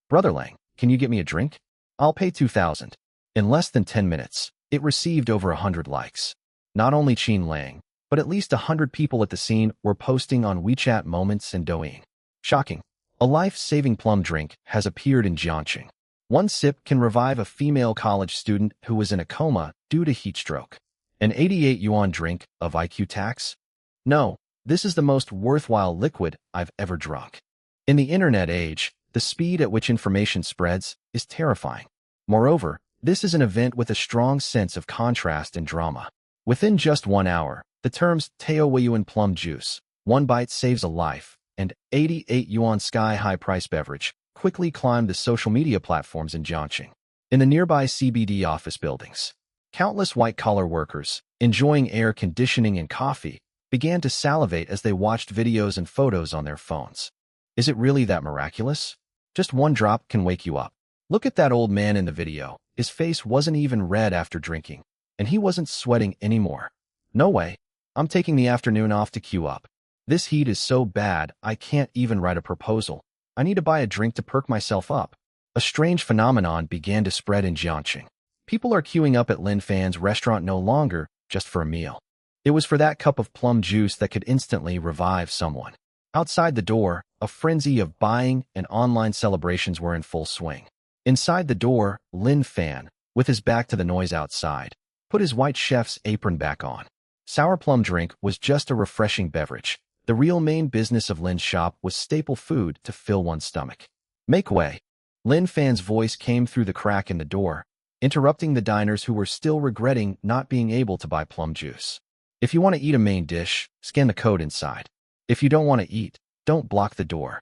Brother Lang, can you get me a drink? I'll pay 2,000. In less than 10 minutes, it received over 100 likes. Not only Qin Lang, but at least 100 people at the scene were posting on WeChat Moments and Douyin. Shocking. A life-saving plum drink has appeared in Jiangxing. One sip can revive a female college student who was in a coma due to heat stroke. An 88 yuan drink of IQ tax? No, this is the most worthwhile liquid I've ever drunk. In the internet age, the speed at which information spreads is terrifying. Moreover, this is an event with a strong sense of contrast and drama. Within just 1 hour, the terms Teo Weiyuan plum juice, one bite saves a life, and 88 yuan sky-high price beverage quickly climbed the social media platforms in Jiangxing. In the nearby CBD office buildings, countless white-collar workers, enjoying air conditioning and coffee, began to salivate as they watched videos and photos on their phones. Is it really that miraculous? Just one drop can wake you up. Look at that old man in the video. His face wasn't even red after drinking, and he wasn't sweating anymore. No way. I'm taking the afternoon off to queue up. This heat is so bad, I can't even write a proposal. I need to buy a drink to perk myself up. A strange phenomenon began to spread in Jiangxing. People are queuing up at Lin Fan's restaurant no longer just for a meal. It was for that cup of plum juice that could instantly revive someone. Outside the door, a frenzy of buying and online celebrations were in full swing. Inside the door, Lin Fan, with his back to the noise outside, put his white chef's apron back on. Sour plum drink was just a refreshing beverage. The real main business of Lin's shop was staple food to fill one's stomach. Make way. Lin Fan's voice came through the crack in the door, interrupting the diners who were still regretting not being able to buy plum juice. If you want to eat a main dish, scan the code inside. If you don't want to eat, don't block the door.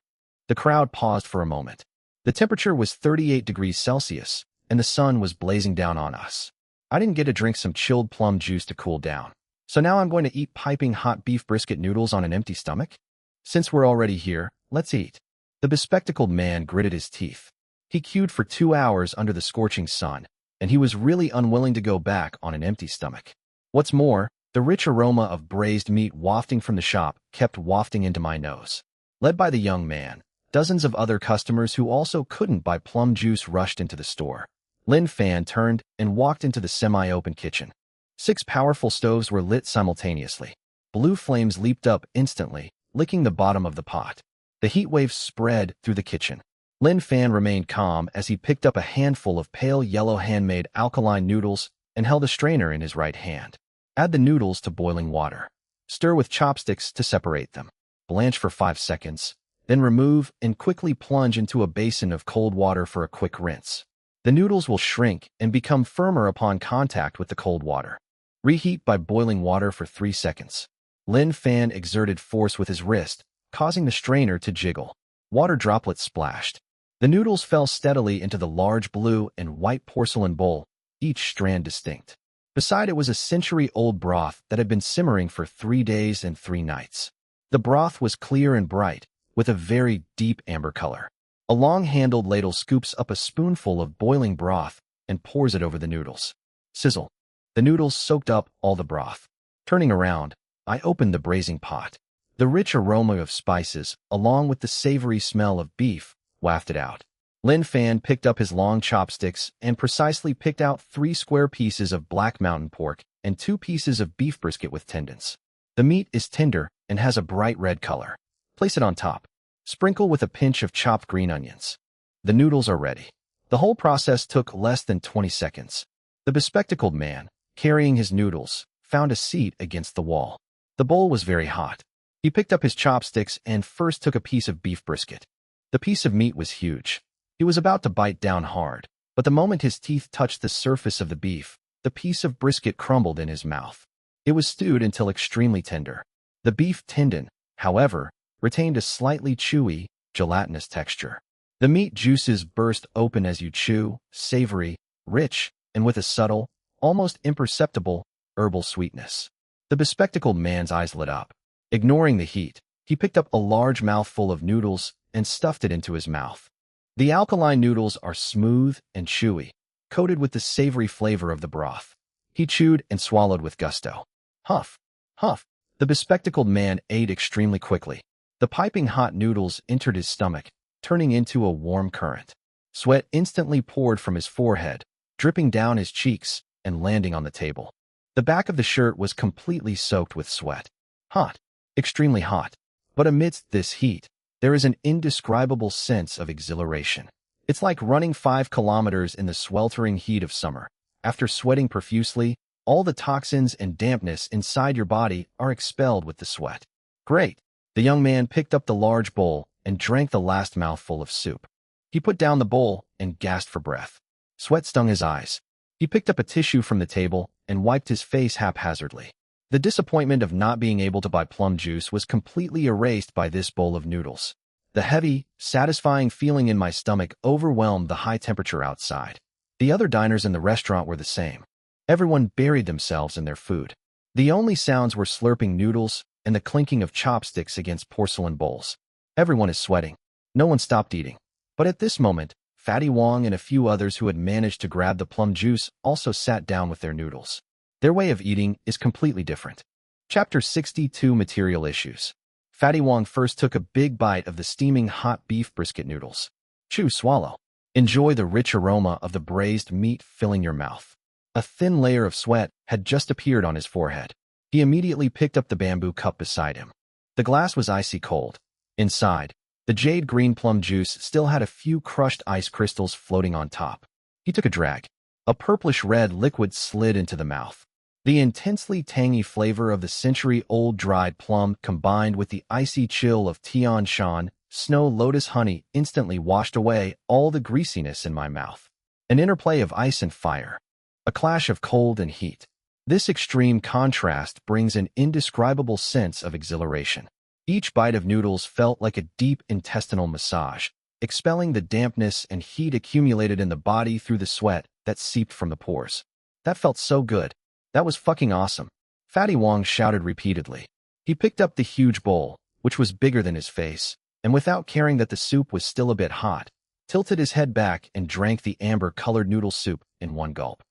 The crowd paused for a moment. The temperature was 38 degrees Celsius, and the sun was blazing down on us. I didn't get to drink some chilled plum juice to cool down. So now I'm going to eat piping hot beef brisket noodles on an empty stomach? Since we're already here, let's eat. The bespectacled man gritted his teeth. He queued for 2 hours under the scorching sun, and he was really unwilling to go back on an empty stomach. What's more, the rich aroma of braised meat wafting from the shop kept wafting into my nose. Led by the young man, dozens of other customers who also couldn't buy plum juice rushed into the store. Lin Fan turned and walked into the semi-open kitchen. 6 powerful stoves were lit simultaneously. Blue flames leaped up instantly, licking the bottom of the pot. The heat waves spread through the kitchen. Lin Fan remained calm as he picked up a handful of pale yellow handmade alkaline noodles and held a strainer in his right hand. Add the noodles to boiling water. Stir with chopsticks to separate them. Blanch for 5 seconds, then remove and quickly plunge into a basin of cold water for a quick rinse. The noodles will shrink and become firmer upon contact with the cold water. Reheat by boiling water for 3 seconds. Lin Fan exerted force with his wrist, causing the strainer to jiggle. Water droplets splashed. The noodles fell steadily into the large blue and white porcelain bowl, each strand distinct. Beside it was a century-old broth that had been simmering for 3 days and 3 nights. The broth was clear and bright, with a very deep amber color. A long-handled ladle scoops up a spoonful of boiling broth and pours it over the noodles. Sizzle. The noodles soaked up all the broth. Turning around, I opened the braising pot. The rich aroma of spices, along with the savory smell of beef, wafted out. Lin Fan picked up his long chopsticks and precisely picked out 3 square pieces of black mountain pork and 2 pieces of beef brisket with tendons. The meat is tender and has a bright red color. Place it on top. Sprinkle with a pinch of chopped green onions. The noodles are ready. The whole process took less than 20 seconds. The bespectacled man, carrying his noodles, found a seat against the wall. The bowl was very hot. He picked up his chopsticks and first took a piece of beef brisket. The piece of meat was huge. He was about to bite down hard, but the moment his teeth touched the surface of the beef, the piece of brisket crumbled in his mouth. It was stewed until extremely tender. The beef tendon, however, retained a slightly chewy, gelatinous texture. The meat juices burst open as you chew, savory, rich, and with a subtle, almost imperceptible, herbal sweetness. The bespectacled man's eyes lit up. Ignoring the heat, he picked up a large mouthful of noodles and stuffed it into his mouth. The alkaline noodles are smooth and chewy, coated with the savory flavor of the broth. He chewed and swallowed with gusto. Huff, huff. The bespectacled man ate extremely quickly. The piping hot noodles entered his stomach, turning into a warm current. Sweat instantly poured from his forehead, dripping down his cheeks and landing on the table. The back of the shirt was completely soaked with sweat. Hot, extremely hot. But amidst this heat, there is an indescribable sense of exhilaration. It's like running 5 kilometers in the sweltering heat of summer. After sweating profusely, all the toxins and dampness inside your body are expelled with the sweat. Great! The young man picked up the large bowl and drank the last mouthful of soup. He put down the bowl and gasped for breath. Sweat stung his eyes. He picked up a tissue from the table and wiped his face haphazardly. The disappointment of not being able to buy plum juice was completely erased by this bowl of noodles. The heavy, satisfying feeling in my stomach overwhelmed the high temperature outside. The other diners in the restaurant were the same. Everyone buried themselves in their food. The only sounds were slurping noodles and the clinking of chopsticks against porcelain bowls. Everyone is sweating. No one stopped eating. But at this moment, Fatty Wong and a few others who had managed to grab the plum juice also sat down with their noodles. Their way of eating is completely different. Chapter 62 Material Issues. Fatty Wong first took a big bite of the steaming hot beef brisket noodles. Chew, swallow. Enjoy the rich aroma of the braised meat filling your mouth. A thin layer of sweat had just appeared on his forehead. He immediately picked up the bamboo cup beside him. The glass was icy cold. Inside, the jade green plum juice still had a few crushed ice crystals floating on top. He took a drag. A purplish-red liquid slid into the mouth. The intensely tangy flavor of the century-old dried plum combined with the icy chill of Tian Shan, snow lotus honey instantly washed away all the greasiness in my mouth. An interplay of ice and fire. A clash of cold and heat. This extreme contrast brings an indescribable sense of exhilaration. Each bite of noodles felt like a deep intestinal massage, expelling the dampness and heat accumulated in the body through the sweat that seeped from the pores. That felt so good. That was fucking awesome. Fatty Wong shouted repeatedly. He picked up the huge bowl, which was bigger than his face, and without caring that the soup was still a bit hot, tilted his head back and drank the amber-colored noodle soup in one gulp.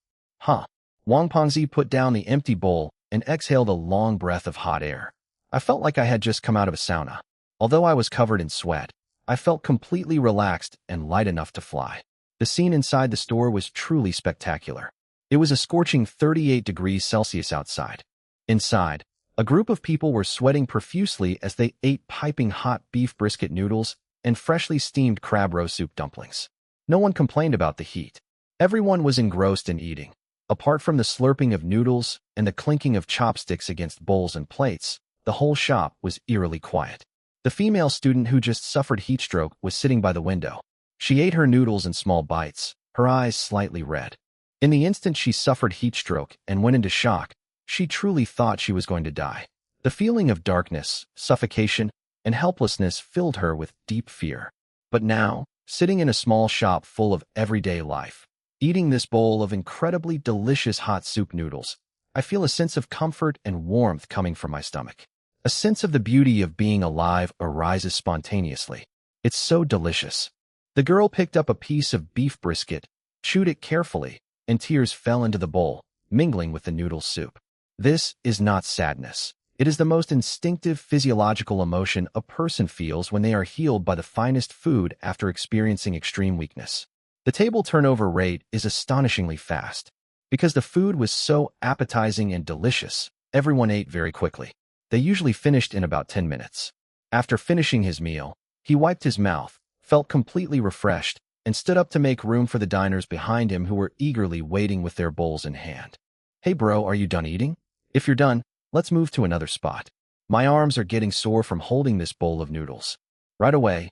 Huh. Wang Pengzi put down the empty bowl and exhaled a long breath of hot air. I felt like I had just come out of a sauna. Although I was covered in sweat, I felt completely relaxed and light enough to fly. The scene inside the store was truly spectacular. It was a scorching 38 degrees Celsius outside. Inside, a group of people were sweating profusely as they ate piping hot beef brisket noodles and freshly steamed crab roe soup dumplings. No one complained about the heat. Everyone was engrossed in eating. Apart from the slurping of noodles and the clinking of chopsticks against bowls and plates, the whole shop was eerily quiet. The female student who just suffered heat stroke was sitting by the window. She ate her noodles in small bites, her eyes slightly red. In the instant she suffered heat stroke and went into shock, she truly thought she was going to die. The feeling of darkness, suffocation, and helplessness filled her with deep fear. But now, sitting in a small shop full of everyday life, eating this bowl of incredibly delicious hot soup noodles, I feel a sense of comfort and warmth coming from my stomach. A sense of the beauty of being alive arises spontaneously. It's so delicious. The girl picked up a piece of beef brisket, chewed it carefully, and tears fell into the bowl, mingling with the noodle soup. This is not sadness. It is the most instinctive physiological emotion a person feels when they are healed by the finest food after experiencing extreme weakness. The table turnover rate is astonishingly fast. Because the food was so appetizing and delicious, everyone ate very quickly. They usually finished in about 10 minutes. After finishing his meal, he wiped his mouth, felt completely refreshed, and stood up to make room for the diners behind him who were eagerly waiting with their bowls in hand. Hey bro, are you done eating? If you're done, let's move to another spot. My arms are getting sore from holding this bowl of noodles. Right away,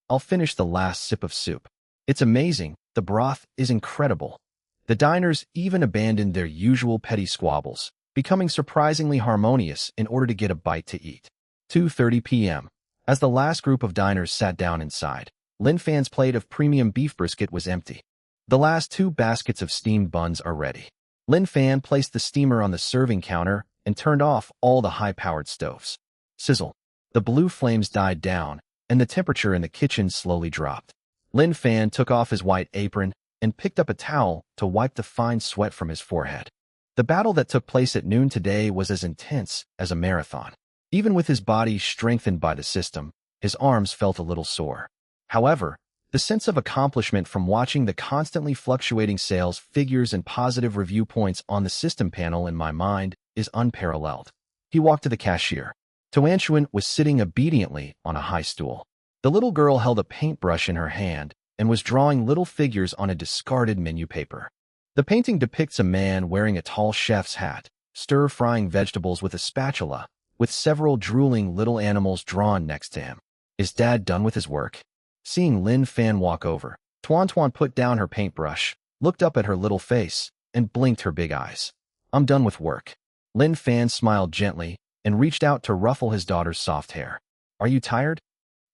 I'll finish the last sip of soup. It's amazing, the broth is incredible. The diners even abandoned their usual petty squabbles, becoming surprisingly harmonious in order to get a bite to eat. 2:30 p.m. As the last group of diners sat down inside, Lin Fan's plate of premium beef brisket was empty. The last 2 baskets of steamed buns are ready. Lin Fan placed the steamer on the serving counter and turned off all the high-powered stoves. Sizzle. The blue flames died down, and the temperature in the kitchen slowly dropped. Lin Fan took off his white apron and picked up a towel to wipe the fine sweat from his forehead. The battle that took place at noon today was as intense as a marathon. Even with his body strengthened by the system, his arms felt a little sore. However, the sense of accomplishment from watching the constantly fluctuating sales figures and positive review points on the system panel in my mind is unparalleled. He walked to the cashier. Tuanshuan was sitting obediently on a high stool. The little girl held a paintbrush in her hand and was drawing little figures on a discarded menu paper. The painting depicts a man wearing a tall chef's hat, stir-frying vegetables with a spatula, with several drooling little animals drawn next to him. Is Dad done with his work? Seeing Lin Fan walk over, Tuan put down her paintbrush, looked up at her little face, and blinked her big eyes. I'm done with work. Lin Fan smiled gently and reached out to ruffle his daughter's soft hair. Are you tired?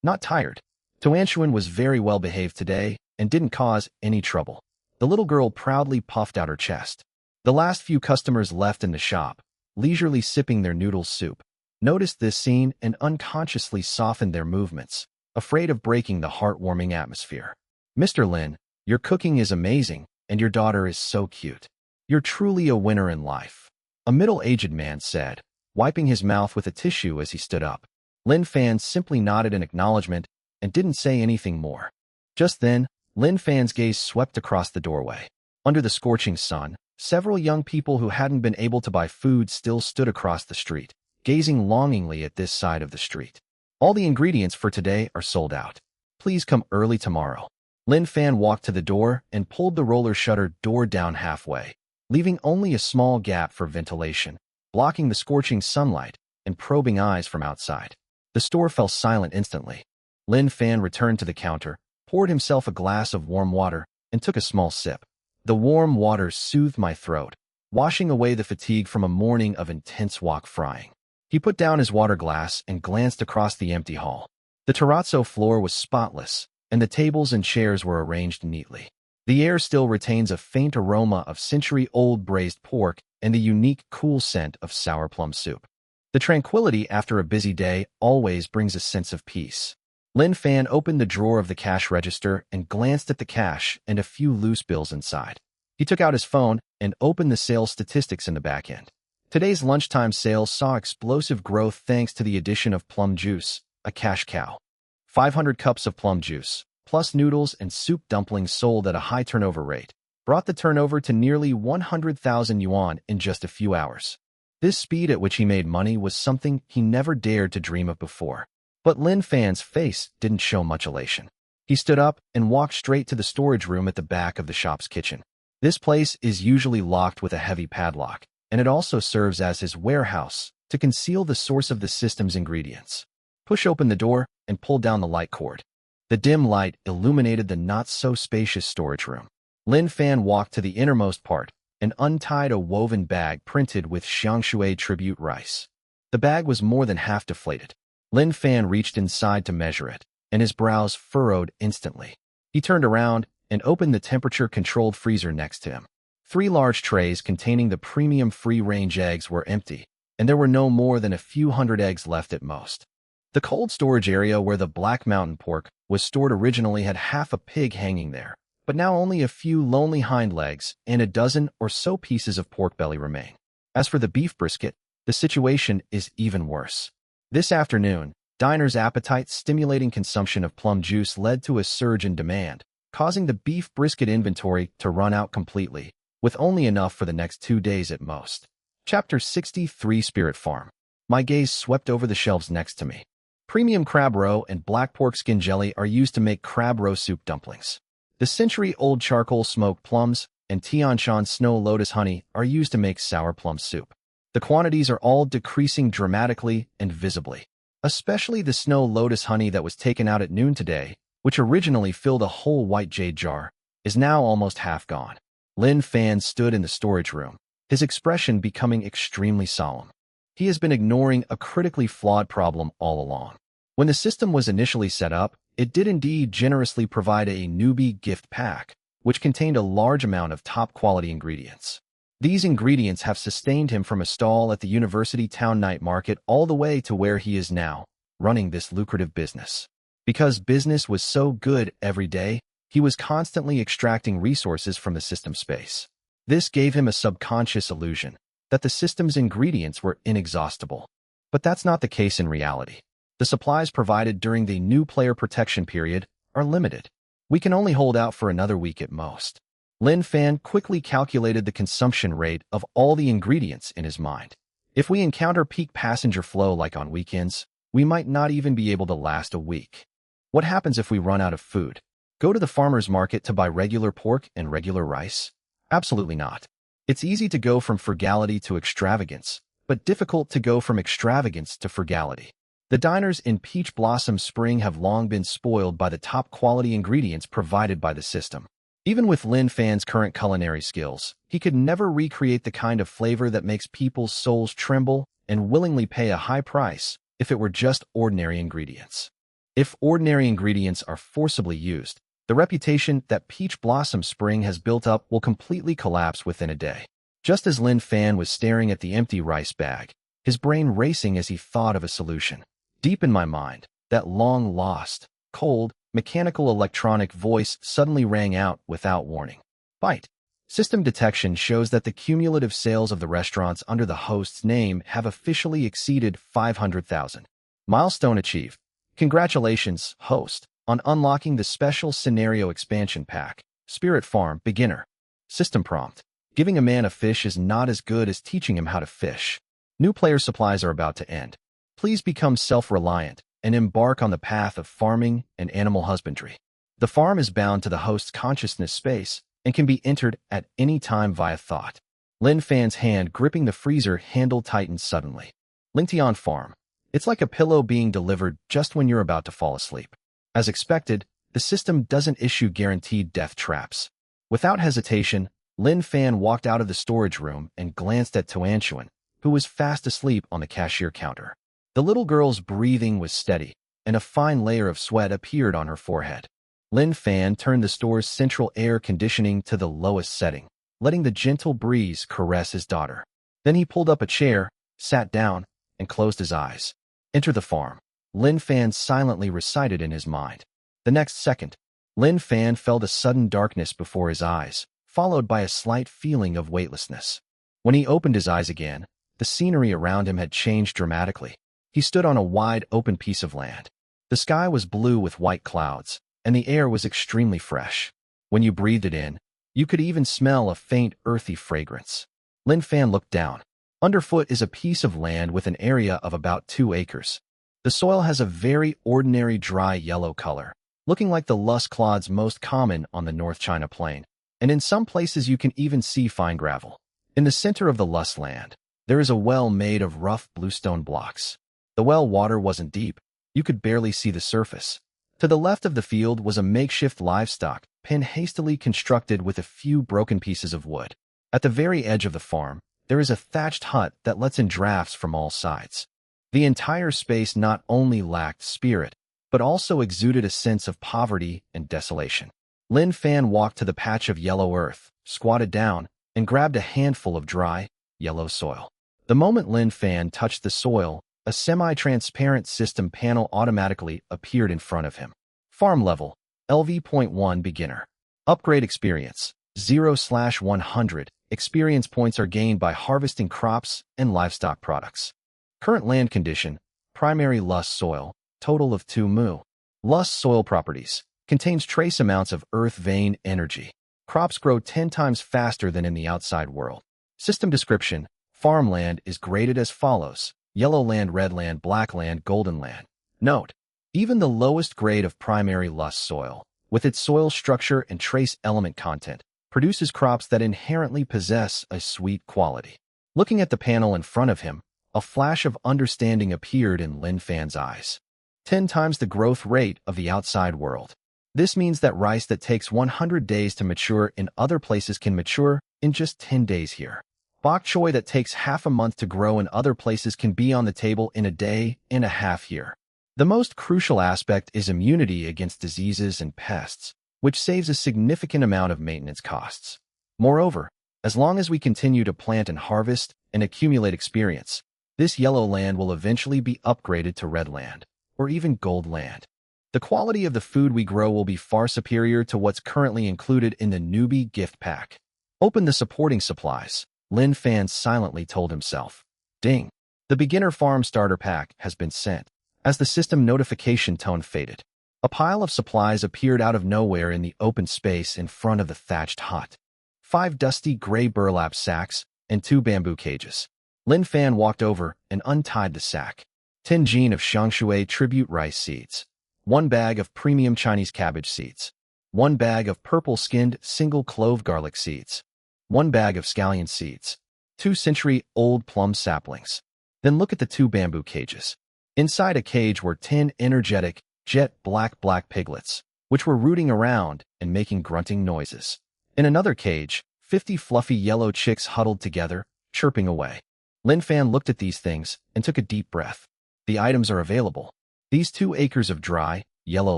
Not tired. Tuanshuan was very well behaved today and didn't cause any trouble. The little girl proudly puffed out her chest. The last few customers left in the shop, leisurely sipping their noodle soup, noticed this scene and unconsciously softened their movements, afraid of breaking the heartwarming atmosphere. Mr. Lin, your cooking is amazing, and your daughter is so cute. You're truly a winner in life, a middle-aged man said, wiping his mouth with a tissue as he stood up. Lin Fan simply nodded in acknowledgement and didn't say anything more. Just then, Lin Fan's gaze swept across the doorway. Under the scorching sun, several young people who hadn't been able to buy food still stood across the street, gazing longingly at this side of the street. All the ingredients for today are sold out. Please come early tomorrow. Lin Fan walked to the door and pulled the roller shutter door down halfway, leaving only a small gap for ventilation, blocking the scorching sunlight and probing eyes from outside. The store fell silent instantly. Lin Fan returned to the counter, poured himself a glass of warm water, and took a small sip. The warm water soothed my throat, washing away the fatigue from a morning of intense wok frying. He put down his water glass and glanced across the empty hall. The terrazzo floor was spotless, and the tables and chairs were arranged neatly. The air still retains a faint aroma of century-old braised pork and the unique cool scent of sour plum soup. The tranquility after a busy day always brings a sense of peace. Lin Fan opened the drawer of the cash register and glanced at the cash and a few loose bills inside. He took out his phone and opened the sales statistics in the back end. Today's lunchtime sales saw explosive growth thanks to the addition of plum juice, a cash cow. 500 cups of plum juice, plus noodles and soup dumplings sold at a high turnover rate, brought the turnover to nearly 100,000 yuan in just a few hours. This speed at which he made money was something he never dared to dream of before. But Lin Fan's face didn't show much elation. He stood up and walked straight to the storage room at the back of the shop's kitchen. This place is usually locked with a heavy padlock, and it also serves as his warehouse to conceal the source of the system's ingredients. Push open the door and pull down the light cord. The dim light illuminated the not-so-spacious storage room. Lin Fan walked to the innermost part and untied a woven bag printed with Xiangshui tribute rice. The bag was more than half deflated. Lin Fan reached inside to measure it, and his brows furrowed instantly. He turned around and opened the temperature-controlled freezer next to him. 3 large trays containing the premium free-range eggs were empty, and there were no more than a few hundred eggs left at most. The cold storage area where the Black Mountain pork was stored originally had half a pig hanging there, but now only a few lonely hind legs and a dozen or so pieces of pork belly remain. As for the beef brisket, the situation is even worse. This afternoon, diners' appetite-stimulating consumption of plum juice led to a surge in demand, causing the beef brisket inventory to run out completely, with only enough for the next 2 days at most. Chapter 63 Spirit Farm. My gaze swept over the shelves next to me. Premium crab roe and black pork skin jelly are used to make crab roe soup dumplings. The century-old charcoal smoked plums and Tianshan snow lotus honey are used to make sour plum soup. The quantities are all decreasing dramatically and visibly. Especially the snow lotus honey that was taken out at noon today, which originally filled a whole white jade jar, is now almost half gone. Lin Fan stood in the storage room, his expression becoming extremely solemn. He has been ignoring a critically flawed problem all along. When the system was initially set up, it did indeed generously provide a newbie gift pack, which contained a large amount of top-quality ingredients. These ingredients have sustained him from a stall at the university town night market all the way to where he is now, running this lucrative business. Because business was so good every day, he was constantly extracting resources from the system space. This gave him a subconscious illusion that the system's ingredients were inexhaustible. But that's not the case in reality. The supplies provided during the new player protection period are limited. We can only hold out for another week at most. Lin Fan quickly calculated the consumption rate of all the ingredients in his mind. If we encounter peak passenger flow like on weekends, we might not even be able to last a week. What happens if we run out of food? Go to the farmer's market to buy regular pork and regular rice? Absolutely not. It's easy to go from frugality to extravagance, but difficult to go from extravagance to frugality. The diners in Peach Blossom Spring have long been spoiled by the top-quality ingredients provided by the system. Even with Lin Fan's current culinary skills, he could never recreate the kind of flavor that makes people's souls tremble and willingly pay a high price if it were just ordinary ingredients. If ordinary ingredients are forcibly used, the reputation that Peach Blossom Spring has built up will completely collapse within a day. Just as Lin Fan was staring at the empty rice bag, his brain racing as he thought of a solution. Deep in my mind, that long-lost, cold, mechanical electronic voice suddenly rang out without warning. Bite. System detection shows that the cumulative sales of the restaurants under the host's name have officially exceeded 500,000. Milestone achieved. Congratulations, host, on unlocking the special scenario expansion pack, Spirit Farm Beginner. System prompt. Giving a man a fish is not as good as teaching him how to fish. New player supplies are about to end. Please become self-reliant and embark on the path of farming and animal husbandry. The farm is bound to the host's consciousness space and can be entered at any time via thought. Lin Fan's hand gripping the freezer handle tightened suddenly. Lingtian Farm. It's like a pillow being delivered just when you're about to fall asleep. As expected, the system doesn't issue guaranteed death traps. Without hesitation, Lin Fan walked out of the storage room and glanced at Tuanshuan, who was fast asleep on the cashier counter. The little girl's breathing was steady, and a fine layer of sweat appeared on her forehead. Lin Fan turned the store's central air conditioning to the lowest setting, letting the gentle breeze caress his daughter. Then he pulled up a chair, sat down, and closed his eyes. Enter the farm. Lin Fan silently recited in his mind. The next second, Lin Fan felt a sudden darkness before his eyes, followed by a slight feeling of weightlessness. When he opened his eyes again, the scenery around him had changed dramatically. He stood on a wide, open piece of land. The sky was blue with white clouds, and the air was extremely fresh. When you breathed it in, you could even smell a faint, earthy fragrance. Lin Fan looked down. Underfoot is a piece of land with an area of about 2 acres. The soil has a very ordinary dry yellow color, looking like the lush clods most common on the North China Plain, and in some places you can even see fine gravel. In the center of the lush land, there is a well made of rough bluestone blocks. The well water wasn't deep. You could barely see the surface. To the left of the field was a makeshift livestock pen hastily constructed with a few broken pieces of wood. At the very edge of the farm, there is a thatched hut that lets in drafts from all sides. The entire space not only lacked spirit, but also exuded a sense of poverty and desolation. Lin Fan walked to the patch of yellow earth, squatted down, and grabbed a handful of dry, yellow soil. The moment Lin Fan touched the soil, a semi-transparent system panel automatically appeared in front of him. Farm level, LV.1 beginner. Upgrade experience, 0/100. Experience points are gained by harvesting crops and livestock products. Current land condition, primary lush soil, total of 2 mu. Lush soil properties, contains trace amounts of earth vein energy. Crops grow 10 times faster than in the outside world. System description, farmland is graded as follows: yellow land, red land, black land, golden land. Note, even the lowest grade of primary lush soil, with its soil structure and trace element content, produces crops that inherently possess a sweet quality. Looking at the panel in front of him, a flash of understanding appeared in Lin Fan's eyes. 10 times the growth rate of the outside world. This means that rice that takes 100 days to mature in other places can mature in just 10 days here. Bok choy that takes half a month to grow in other places can be on the table in a day and a half here. The most crucial aspect is immunity against diseases and pests, which saves a significant amount of maintenance costs. Moreover, as long as we continue to plant and harvest and accumulate experience, this yellow land will eventually be upgraded to red land, or even gold land. The quality of the food we grow will be far superior to what's currently included in the newbie gift pack. Open the supporting supplies, Lin Fan silently told himself. Ding! The beginner farm starter pack has been sent. As the system notification tone faded, a pile of supplies appeared out of nowhere in the open space in front of the thatched hut. 5 dusty gray burlap sacks and 2 bamboo cages. Lin Fan walked over and untied the sack. 10 jean of Shangshui tribute rice seeds. 1 bag of premium Chinese cabbage seeds. 1 bag of purple-skinned single clove garlic seeds. 1 bag of scallion seeds. 2 century-old plum saplings. Then look at the 2 bamboo cages. Inside a cage were 10 energetic, jet black piglets, which were rooting around and making grunting noises. In another cage, 50 fluffy yellow chicks huddled together, chirping away. Lin Fan looked at these things and took a deep breath. The items are available. These 2 acres of dry, yellow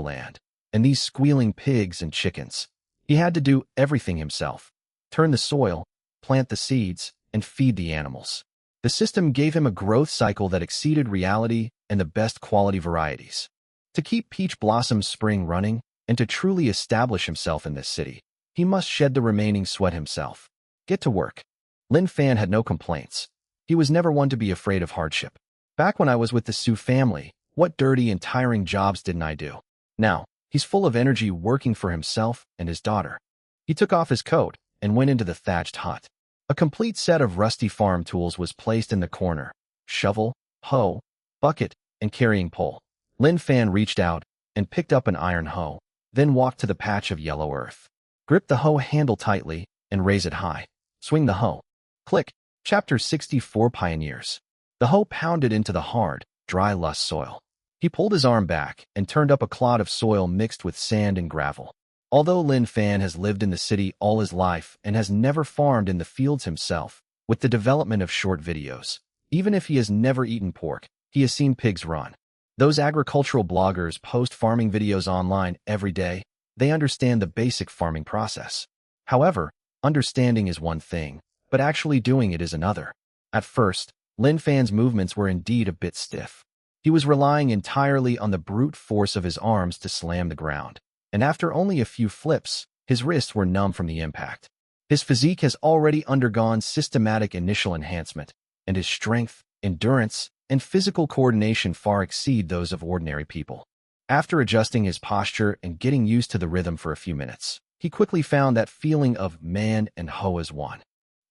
land, and these squealing pigs and chickens. He had to do everything himself. Turn the soil, plant the seeds, and feed the animals. The system gave him a growth cycle that exceeded reality and the best quality varieties. To keep Peach Blossom's spring running and to truly establish himself in this city, he must shed the remaining sweat himself. Get to work. Lin Fan had no complaints. He was never one to be afraid of hardship. Back when I was with the Su family, what dirty and tiring jobs didn't I do? Now, he's full of energy working for himself and his daughter. He took off his coat and went into the thatched hut. A complete set of rusty farm tools was placed in the corner: shovel, hoe, bucket, and carrying pole. Lin Fan reached out and picked up an iron hoe, then walked to the patch of yellow earth. Grip the hoe handle tightly and raise it high. Swing the hoe. Click. Chapter 64 Pioneers. The hoe pounded into the hard, dry lush soil. He pulled his arm back and turned up a clod of soil mixed with sand and gravel. Although Lin Fan has lived in the city all his life and has never farmed in the fields himself, with the development of short videos, even if he has never eaten pork, he has seen pigs run. Those agricultural bloggers post farming videos online every day. They understand the basic farming process. However, understanding is one thing, but actually doing it is another. At first, Lin Fan's movements were indeed a bit stiff. He was relying entirely on the brute force of his arms to slam the ground, and after only a few flips, his wrists were numb from the impact. His physique has already undergone systematic initial enhancement, and his strength, endurance, and physical coordination far exceed those of ordinary people. After adjusting his posture and getting used to the rhythm for a few minutes, he quickly found that feeling of man and hoe as one.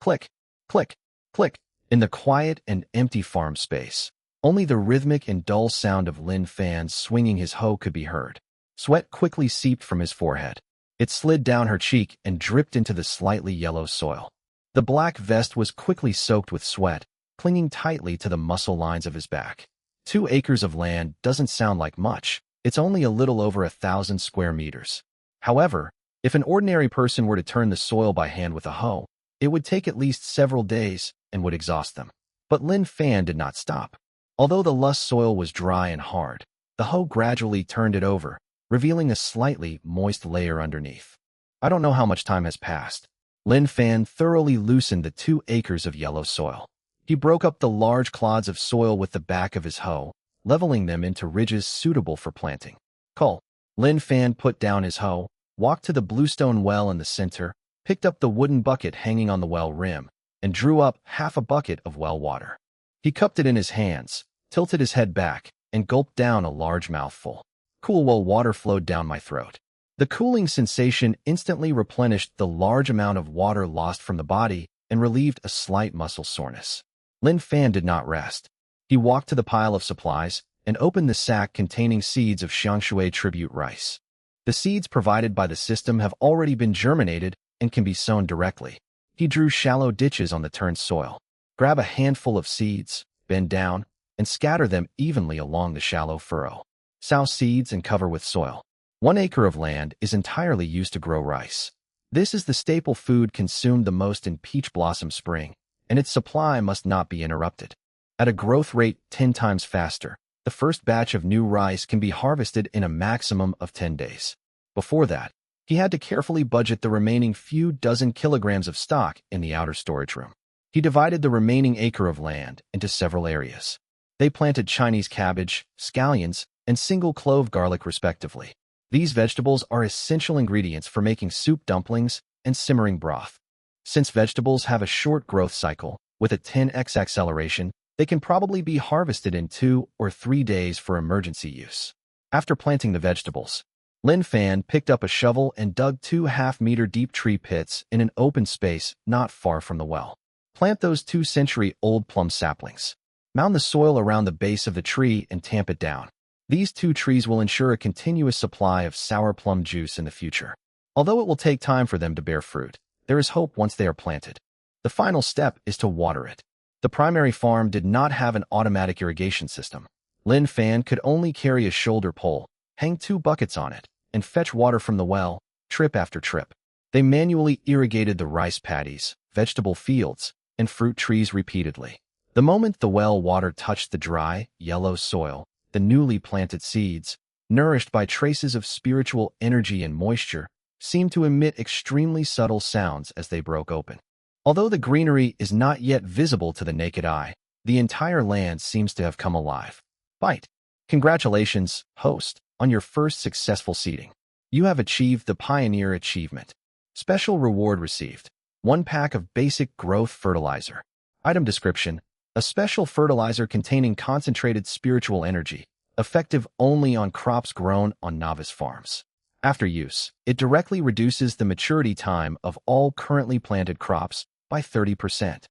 Click, click, click. In the quiet and empty farm space, only the rhythmic and dull sound of Lin Fan swinging his hoe could be heard. Sweat quickly seeped from his forehead. It slid down her cheek and dripped into the slightly yellow soil. The black vest was quickly soaked with sweat, clinging tightly to the muscle lines of his back. 2 acres of land doesn't sound like much. It's only a little over 1,000 square meters. However, if an ordinary person were to turn the soil by hand with a hoe, it would take at least several days and would exhaust them. But Lin Fan did not stop. Although the loess soil was dry and hard, the hoe gradually turned it over, revealing a slightly moist layer underneath. I don't know how much time has passed. Lin Fan thoroughly loosened the 2 acres of yellow soil. He broke up the large clods of soil with the back of his hoe, leveling them into ridges suitable for planting. Cull. Lin Fan put down his hoe, walked to the bluestone well in the center, picked up the wooden bucket hanging on the well rim, and drew up half a bucket of well water. He cupped it in his hands, tilted his head back, and gulped down a large mouthful. Cool well water flowed down my throat. The cooling sensation instantly replenished the large amount of water lost from the body and relieved a slight muscle soreness. Lin Fan did not rest. He walked to the pile of supplies and opened the sack containing seeds of Xiangshui tribute rice. The seeds provided by the system have already been germinated and can be sown directly. He drew shallow ditches on the turned soil. Grab a handful of seeds, bend down, and scatter them evenly along the shallow furrow. Sow seeds and cover with soil. 1 acre of land is entirely used to grow rice. This is the staple food consumed the most in Peach Blossom Spring, and its supply must not be interrupted. At a growth rate 10 times faster, the first batch of new rice can be harvested in a maximum of 10 days. Before that, he had to carefully budget the remaining few dozen kilograms of stock in the outer storage room. He divided the remaining acre of land into several areas. They planted Chinese cabbage, scallions, and single-clove garlic respectively. These vegetables are essential ingredients for making soup dumplings and simmering broth. Since vegetables have a short growth cycle, with a 10x acceleration, they can probably be harvested in 2 or 3 days for emergency use. After planting the vegetables, Lin Fan picked up a shovel and dug 2 half-meter deep tree pits in an open space not far from the well. Plant those 2-century-old plum saplings. Mound the soil around the base of the tree and tamp it down. These 2 trees will ensure a continuous supply of sour plum juice in the future. Although it will take time for them to bear fruit, there is hope once they are planted. The final step is to water it. The primary farm did not have an automatic irrigation system. Lin Fan could only carry a shoulder pole, hang 2 buckets on it, and fetch water from the well, trip after trip. They manually irrigated the rice paddies, vegetable fields, and fruit trees repeatedly. The moment the well water touched the dry, yellow soil, the newly planted seeds, nourished by traces of spiritual energy and moisture, seemed to emit extremely subtle sounds as they broke open. Although the greenery is not yet visible to the naked eye, the entire land seems to have come alive. Bite. Congratulations, host, on your first successful seeding. You have achieved the Pioneer Achievement. Special reward received. 1 pack of basic growth fertilizer. Item description: a special fertilizer containing concentrated spiritual energy, effective only on crops grown on novice farms. After use, it directly reduces the maturity time of all currently planted crops by 30%.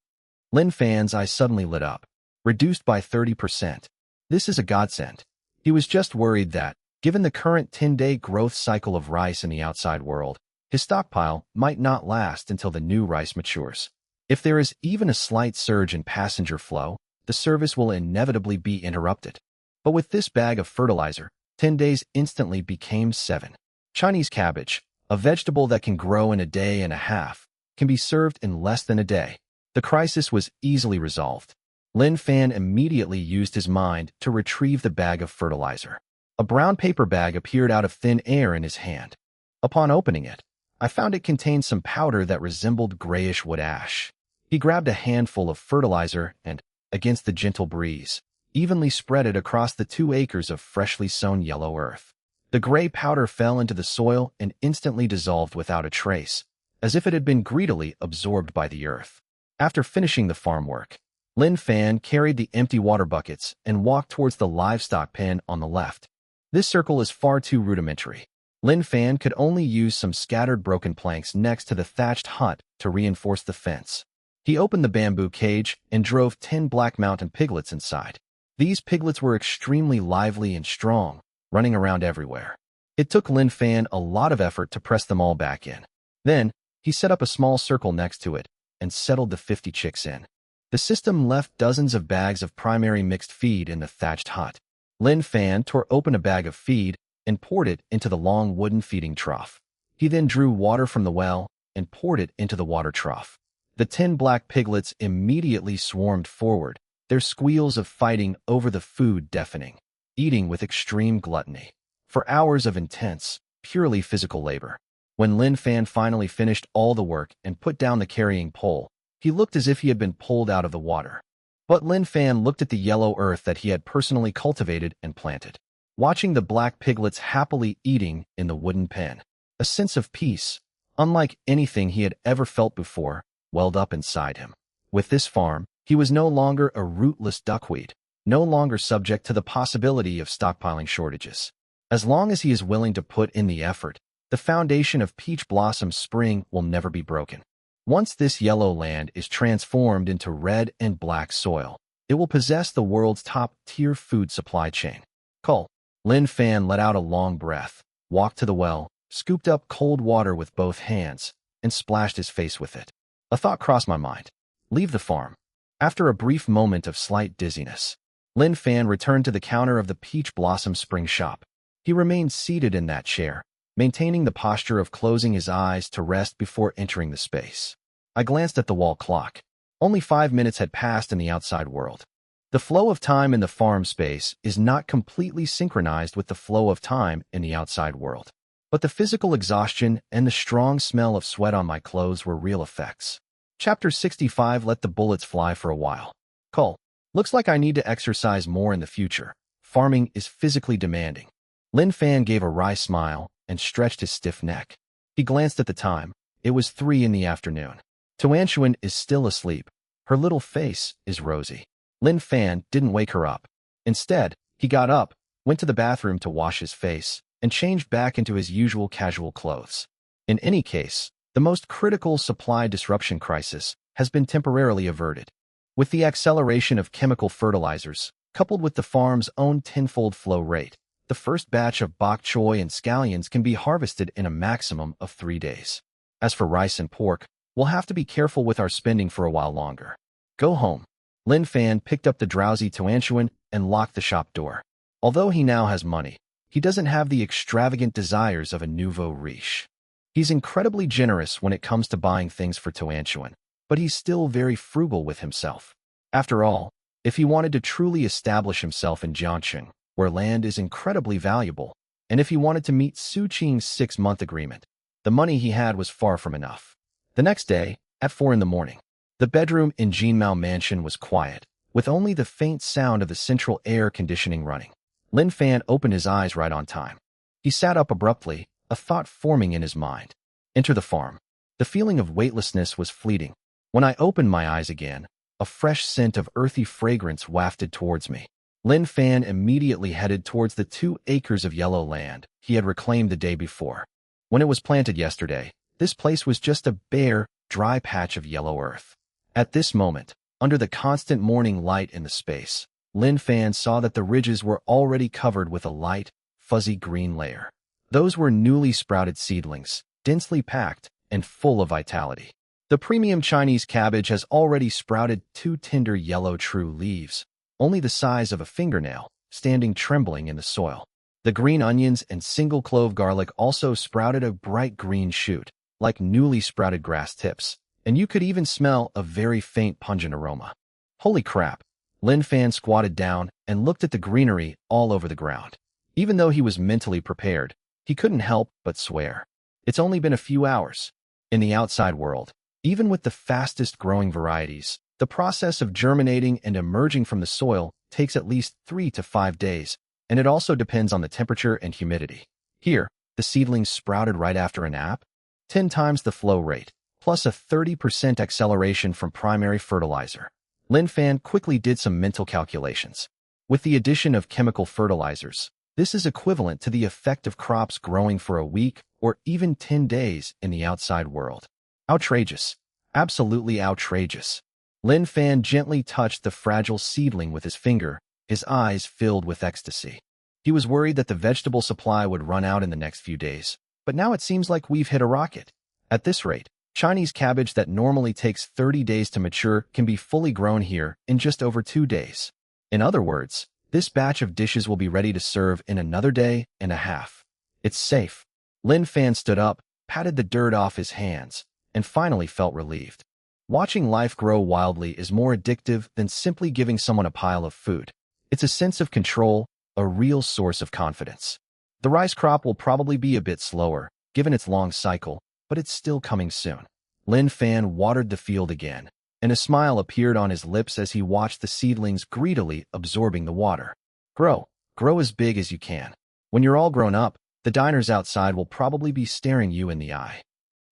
Lin Fan's eyes suddenly lit up. Reduced by 30%. This is a godsend. He was just worried that, given the current 10-day growth cycle of rice in the outside world, his stockpile might not last until the new rice matures. If there is even a slight surge in passenger flow, the service will inevitably be interrupted. But with this bag of fertilizer, 10 days instantly became 7. Chinese cabbage, a vegetable that can grow in a day and a half, can be served in less than a day. The crisis was easily resolved. Lin Fan immediately used his mind to retrieve the bag of fertilizer. A brown paper bag appeared out of thin air in his hand. Upon opening it, I found it contained some powder that resembled grayish wood ash. He grabbed a handful of fertilizer and, against the gentle breeze, evenly spread it across the 2 acres of freshly sown yellow earth. The gray powder fell into the soil and instantly dissolved without a trace, as if it had been greedily absorbed by the earth. After finishing the farm work, Lin Fan carried the empty water buckets and walked towards the livestock pen on the left. This circle is far too rudimentary. Lin Fan could only use some scattered broken planks next to the thatched hut to reinforce the fence. He opened the bamboo cage and drove 10 black mountain piglets inside. These piglets were extremely lively and strong, running around everywhere. It took Lin Fan a lot of effort to press them all back in. Then, he set up a small circle next to it and settled the 50 chicks in. The system left dozens of bags of primary mixed feed in the thatched hut. Lin Fan tore open a bag of feed and poured it into the long wooden feeding trough. He then drew water from the well and poured it into the water trough. The 10 black piglets immediately swarmed forward, their squeals of fighting over the food deafening, eating with extreme gluttony. For hours of intense, purely physical labor. When Lin Fan finally finished all the work and put down the carrying pole, he looked as if he had been pulled out of the water. But Lin Fan looked at the yellow earth that he had personally cultivated and planted. Watching the black piglets happily eating in the wooden pen, a sense of peace, unlike anything he had ever felt before, welled up inside him. With this farm, he was no longer a rootless duckweed, no longer subject to the possibility of stockpiling shortages. As long as he is willing to put in the effort, the foundation of Peach Blossom Spring will never be broken. Once this yellow land is transformed into red and black soil, it will possess the world's top-tier food supply chain. Cull. Lin Fan let out a long breath, walked to the well, scooped up cold water with both hands, and splashed his face with it. A thought crossed my mind. Leave the farm. After a brief moment of slight dizziness, Lin Fan returned to the counter of the Peach Blossom Spring shop. He remained seated in that chair, maintaining the posture of closing his eyes to rest before entering the space. I glanced at the wall clock. Only 5 minutes had passed in the outside world. The flow of time in the farm space is not completely synchronized with the flow of time in the outside world. But the physical exhaustion and the strong smell of sweat on my clothes were real effects. Chapter 65. Let the bullets fly for a while. Cull. Looks like I need to exercise more in the future. Farming is physically demanding. Lin Fan gave a wry smile and stretched his stiff neck. He glanced at the time. It was 3 in the afternoon. Tuanshuan is still asleep. Her little face is rosy. Lin Fan didn't wake her up. Instead, he got up, went to the bathroom to wash his face, and changed back into his usual casual clothes. In any case, the most critical supply disruption crisis has been temporarily averted. With the acceleration of chemical fertilizers, coupled with the farm's own tenfold flow rate, the first batch of bok choy and scallions can be harvested in a maximum of 3 days. As for rice and pork, we'll have to be careful with our spending for a while longer. Go home. Lin Fan picked up the drowsy Tuanshuan and locked the shop door. Although he now has money, he doesn't have the extravagant desires of a nouveau riche. He's incredibly generous when it comes to buying things for Tuanshuan, but he's still very frugal with himself. After all, if he wanted to truly establish himself in Jiangqing, where land is incredibly valuable, and if he wanted to meet Su Qing's 6-month agreement, the money he had was far from enough. The next day, at 4 in the morning, the bedroom in Jinmao Mansion was quiet, with only the faint sound of the central air conditioning running. Lin Fan opened his eyes right on time. He sat up abruptly, a thought forming in his mind. Enter the farm. The feeling of weightlessness was fleeting. When I opened my eyes again, a fresh scent of earthy fragrance wafted towards me. Lin Fan immediately headed towards the 2 acres of yellow land he had reclaimed the day before. When it was planted yesterday, this place was just a bare, dry patch of yellow earth. At this moment, under the constant morning light in the space, Lin Fan saw that the ridges were already covered with a light, fuzzy green layer. Those were newly sprouted seedlings, densely packed and full of vitality. The premium Chinese cabbage has already sprouted 2 tender yellow true leaves, only the size of a fingernail, standing trembling in the soil. The green onions and single-clove garlic also sprouted a bright green shoot, like newly sprouted grass tips, and you could even smell a very faint pungent aroma. Holy crap! Lin Fan squatted down and looked at the greenery all over the ground. Even though he was mentally prepared, he couldn't help but swear. It's only been a few hours. In the outside world, even with the fastest growing varieties, the process of germinating and emerging from the soil takes at least 3 to 5 days, and it also depends on the temperature and humidity. Here, the seedlings sprouted right after a nap, 10 times the flow rate, plus a 30% acceleration from primary fertilizer. Lin Fan quickly did some mental calculations. With the addition of chemical fertilizers, this is equivalent to the effect of crops growing for a week or even 10 days in the outside world. Outrageous. Absolutely outrageous. Lin Fan gently touched the fragile seedling with his finger, his eyes filled with ecstasy. He was worried that the vegetable supply would run out in the next few days, but now it seems like we've hit a rocket. At this rate, Chinese cabbage that normally takes 30 days to mature can be fully grown here in just over 2 days. In other words, this batch of dishes will be ready to serve in another day and a half. It's safe. Lin Fan stood up, patted the dirt off his hands, and finally felt relieved. Watching life grow wildly is more addictive than simply giving someone a pile of food. It's a sense of control, a real source of confidence. The rice crop will probably be a bit slower, given its long cycle, but it's still coming soon. Lin Fan watered the field again, and a smile appeared on his lips as he watched the seedlings greedily absorbing the water. Grow as big as you can. When you're all grown up, the diners outside will probably be staring you in the eye.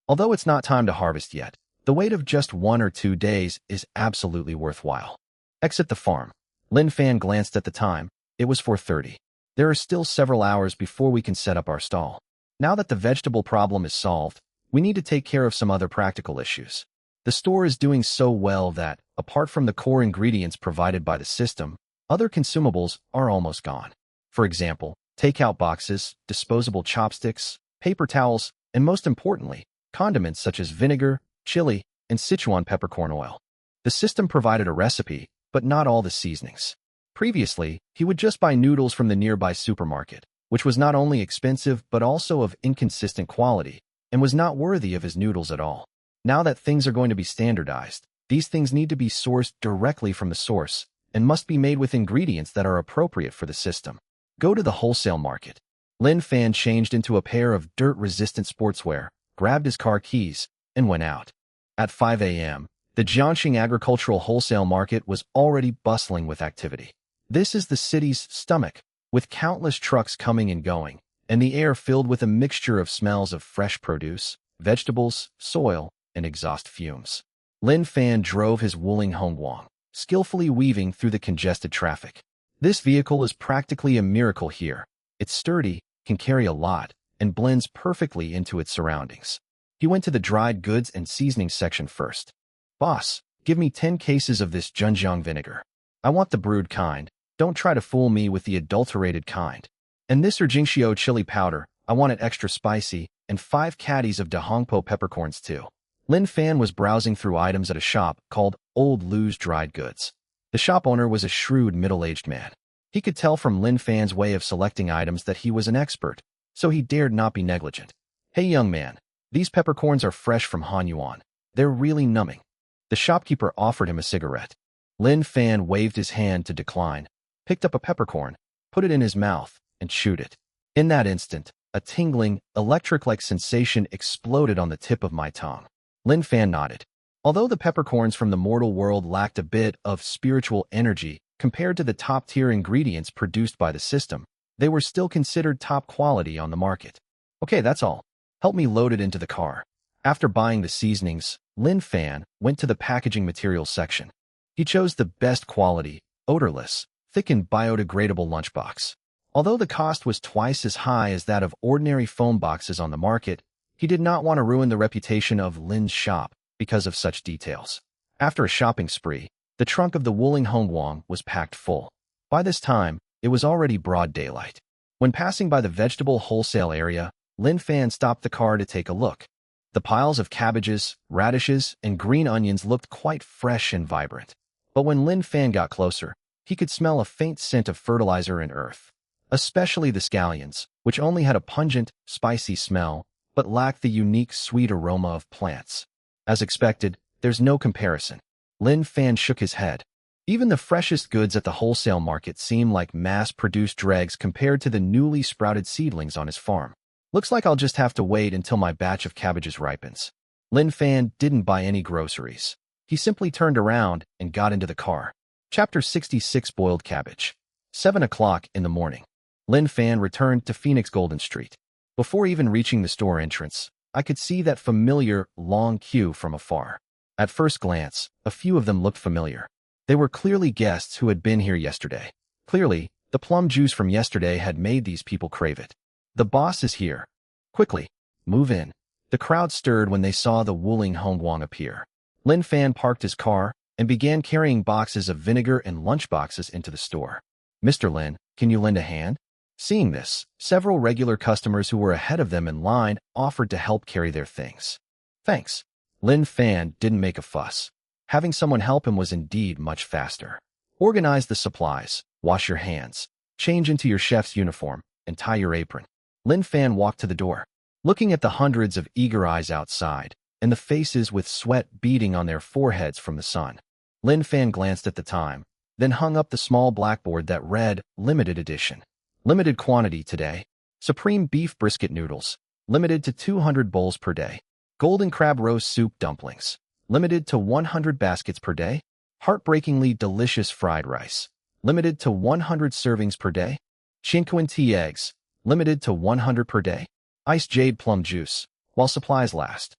Although it's not time to harvest yet, the wait of just 1 or 2 days is absolutely worthwhile. Exit the farm. Lin Fan glanced at the time. It was 4:30. There are still several hours before we can set up our stall. Now that the vegetable problem is solved, we need to take care of some other practical issues. The store is doing so well that, apart from the core ingredients provided by the system, other consumables are almost gone. For example, takeout boxes, disposable chopsticks, paper towels, and most importantly, condiments such as vinegar, chili, and Sichuan peppercorn oil. The system provided a recipe, but not all the seasonings. Previously, he would just buy noodles from the nearby supermarket, which was not only expensive but also of inconsistent quality, and was not worthy of his noodles at all. Now that things are going to be standardized, these things need to be sourced directly from the source and must be made with ingredients that are appropriate for the system. Go to the wholesale market. Lin Fan changed into a pair of dirt-resistant sportswear, grabbed his car keys, and went out. At 5 a.m., the Jiangxing agricultural wholesale market was already bustling with activity. This is the city's stomach, with countless trucks coming and going, and the air filled with a mixture of smells of fresh produce, vegetables, soil, and exhaust fumes. Lin Fan drove his Wuling Hongguang, skillfully weaving through the congested traffic. This vehicle is practically a miracle here. It's sturdy, can carry a lot, and blends perfectly into its surroundings. He went to the dried goods and seasonings section first. Boss, give me 10 cases of this Zhenjiang vinegar. I want the brewed kind. Don't try to fool me with the adulterated kind. And this Jingxiao chili powder, I want it extra spicy, and 5 caddies of Dahongpo peppercorns too. Lin Fan was browsing through items at a shop called Old Lou's Dried Goods. The shop owner was a shrewd middle-aged man. He could tell from Lin Fan's way of selecting items that he was an expert, so he dared not be negligent. Hey young man, these peppercorns are fresh from Hanyuan. They're really numbing. The shopkeeper offered him a cigarette. Lin Fan waved his hand to decline, picked up a peppercorn, put it in his mouth, and chewed it. In that instant, a tingling, electric-like sensation exploded on the tip of my tongue. Lin Fan nodded. Although the peppercorns from the mortal world lacked a bit of spiritual energy compared to the top-tier ingredients produced by the system, they were still considered top quality on the market. Okay, that's all. Help me load it into the car. After buying the seasonings, Lin Fan went to the packaging materials section. He chose the best quality, odorless, thick and biodegradable lunchbox. Although the cost was twice as high as that of ordinary foam boxes on the market, he did not want to ruin the reputation of Lin's shop because of such details. After a shopping spree, the trunk of the Wuling Hongguang was packed full. By this time, it was already broad daylight. When passing by the vegetable wholesale area, Lin Fan stopped the car to take a look. The piles of cabbages, radishes, and green onions looked quite fresh and vibrant. But when Lin Fan got closer, he could smell a faint scent of fertilizer and earth. Especially the scallions, which only had a pungent, spicy smell, but lacked the unique sweet aroma of plants. As expected, there's no comparison. Lin Fan shook his head. Even the freshest goods at the wholesale market seem like mass-produced dregs compared to the newly sprouted seedlings on his farm. Looks like I'll just have to wait until my batch of cabbages ripens. Lin Fan didn't buy any groceries. He simply turned around and got into the car. Chapter 66 Boiled Cabbage. 7 o'clock in the morning. Lin Fan returned to Phoenix Golden Street. Before even reaching the store entrance, I could see that familiar, long queue from afar. At first glance, a few of them looked familiar. They were clearly guests who had been here yesterday. Clearly, the plum juice from yesterday had made these people crave it. The boss is here. Quickly, move in. The crowd stirred when they saw the Wuling Hongguang appear. Lin Fan parked his car and began carrying boxes of vinegar and lunchboxes into the store. "Mr. Lin, can you lend a hand?" Seeing this, several regular customers who were ahead of them in line offered to help carry their things. "Thanks." Lin Fan didn't make a fuss. Having someone help him was indeed much faster. "Organize the supplies, wash your hands, change into your chef's uniform, and tie your apron." Lin Fan walked to the door. Looking at the hundreds of eager eyes outside, and the faces with sweat beading on their foreheads from the sun, Lin Fan glanced at the time, then hung up the small blackboard that read, "Limited Edition. Limited quantity today. Supreme beef brisket noodles. Limited to 200 bowls per day. Golden crab roast soup dumplings. Limited to 100 baskets per day. Heartbreakingly delicious fried rice. Limited to 100 servings per day. Chinquin tea eggs. Limited to 100 per day. Iced jade plum juice, while supplies last.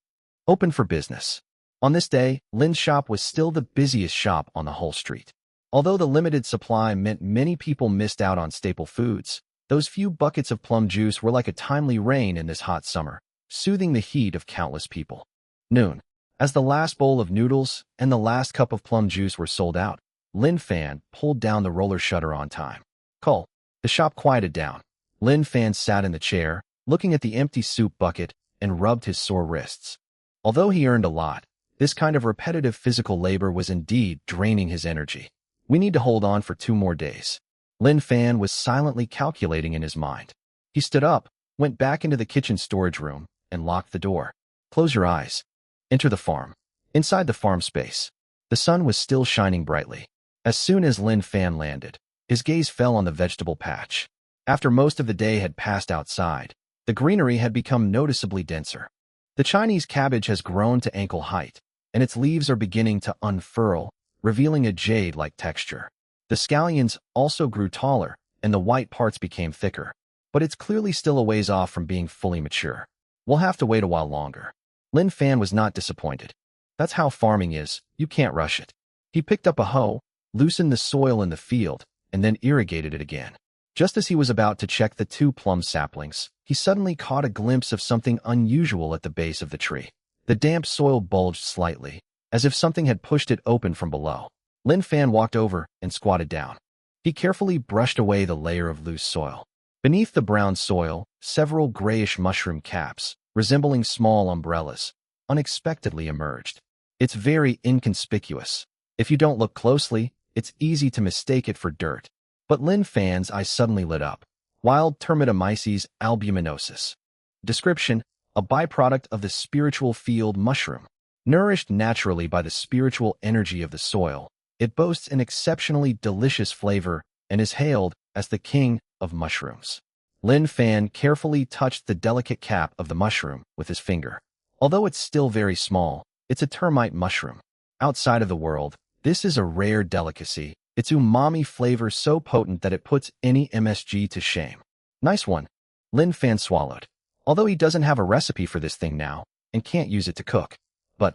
Open for business." On this day, Lin's shop was still the busiest shop on the whole street. Although the limited supply meant many people missed out on staple foods, those few buckets of plum juice were like a timely rain in this hot summer, soothing the heat of countless people. Noon. As the last bowl of noodles and the last cup of plum juice were sold out, Lin Fan pulled down the roller shutter on time. Cull. The shop quieted down. Lin Fan sat in the chair, looking at the empty soup bucket, and rubbed his sore wrists. Although he earned a lot, this kind of repetitive physical labor was indeed draining his energy. "We need to hold on for 2 more days." Lin Fan was silently calculating in his mind. He stood up, went back into the kitchen storage room, and locked the door. "Close your eyes. Enter the farm." Inside the farm space, the sun was still shining brightly. As soon as Lin Fan landed, his gaze fell on the vegetable patch. After most of the day had passed outside, the greenery had become noticeably denser. The Chinese cabbage has grown to ankle height, and its leaves are beginning to unfurl, revealing a jade-like texture. The scallions also grew taller, and the white parts became thicker, but it's clearly still a ways off from being fully mature. "We'll have to wait a while longer." Lin Fan was not disappointed. That's how farming is, you can't rush it. He picked up a hoe, loosened the soil in the field, and then irrigated it again. Just as he was about to check the 2 plum saplings, he suddenly caught a glimpse of something unusual at the base of the tree. The damp soil bulged slightly, as if something had pushed it open from below. Lin Fan walked over and squatted down. He carefully brushed away the layer of loose soil. Beneath the brown soil, several grayish mushroom caps, resembling small umbrellas, unexpectedly emerged. It's very inconspicuous. If you don't look closely, it's easy to mistake it for dirt. But Lin Fan's eyes suddenly lit up. Wild Termitomyces albuminosus. Description: a byproduct of the spiritual field mushroom. Nourished naturally by the spiritual energy of the soil, it boasts an exceptionally delicious flavor and is hailed as the king of mushrooms. Lin Fan carefully touched the delicate cap of the mushroom with his finger. Although it's still very small, it's a termite mushroom. Outside of the world, this is a rare delicacy. Its umami flavor so potent that it puts any MSG to shame. "Nice one." Lin Fan swallowed. Although he doesn't have a recipe for this thing now, and can't use it to cook. But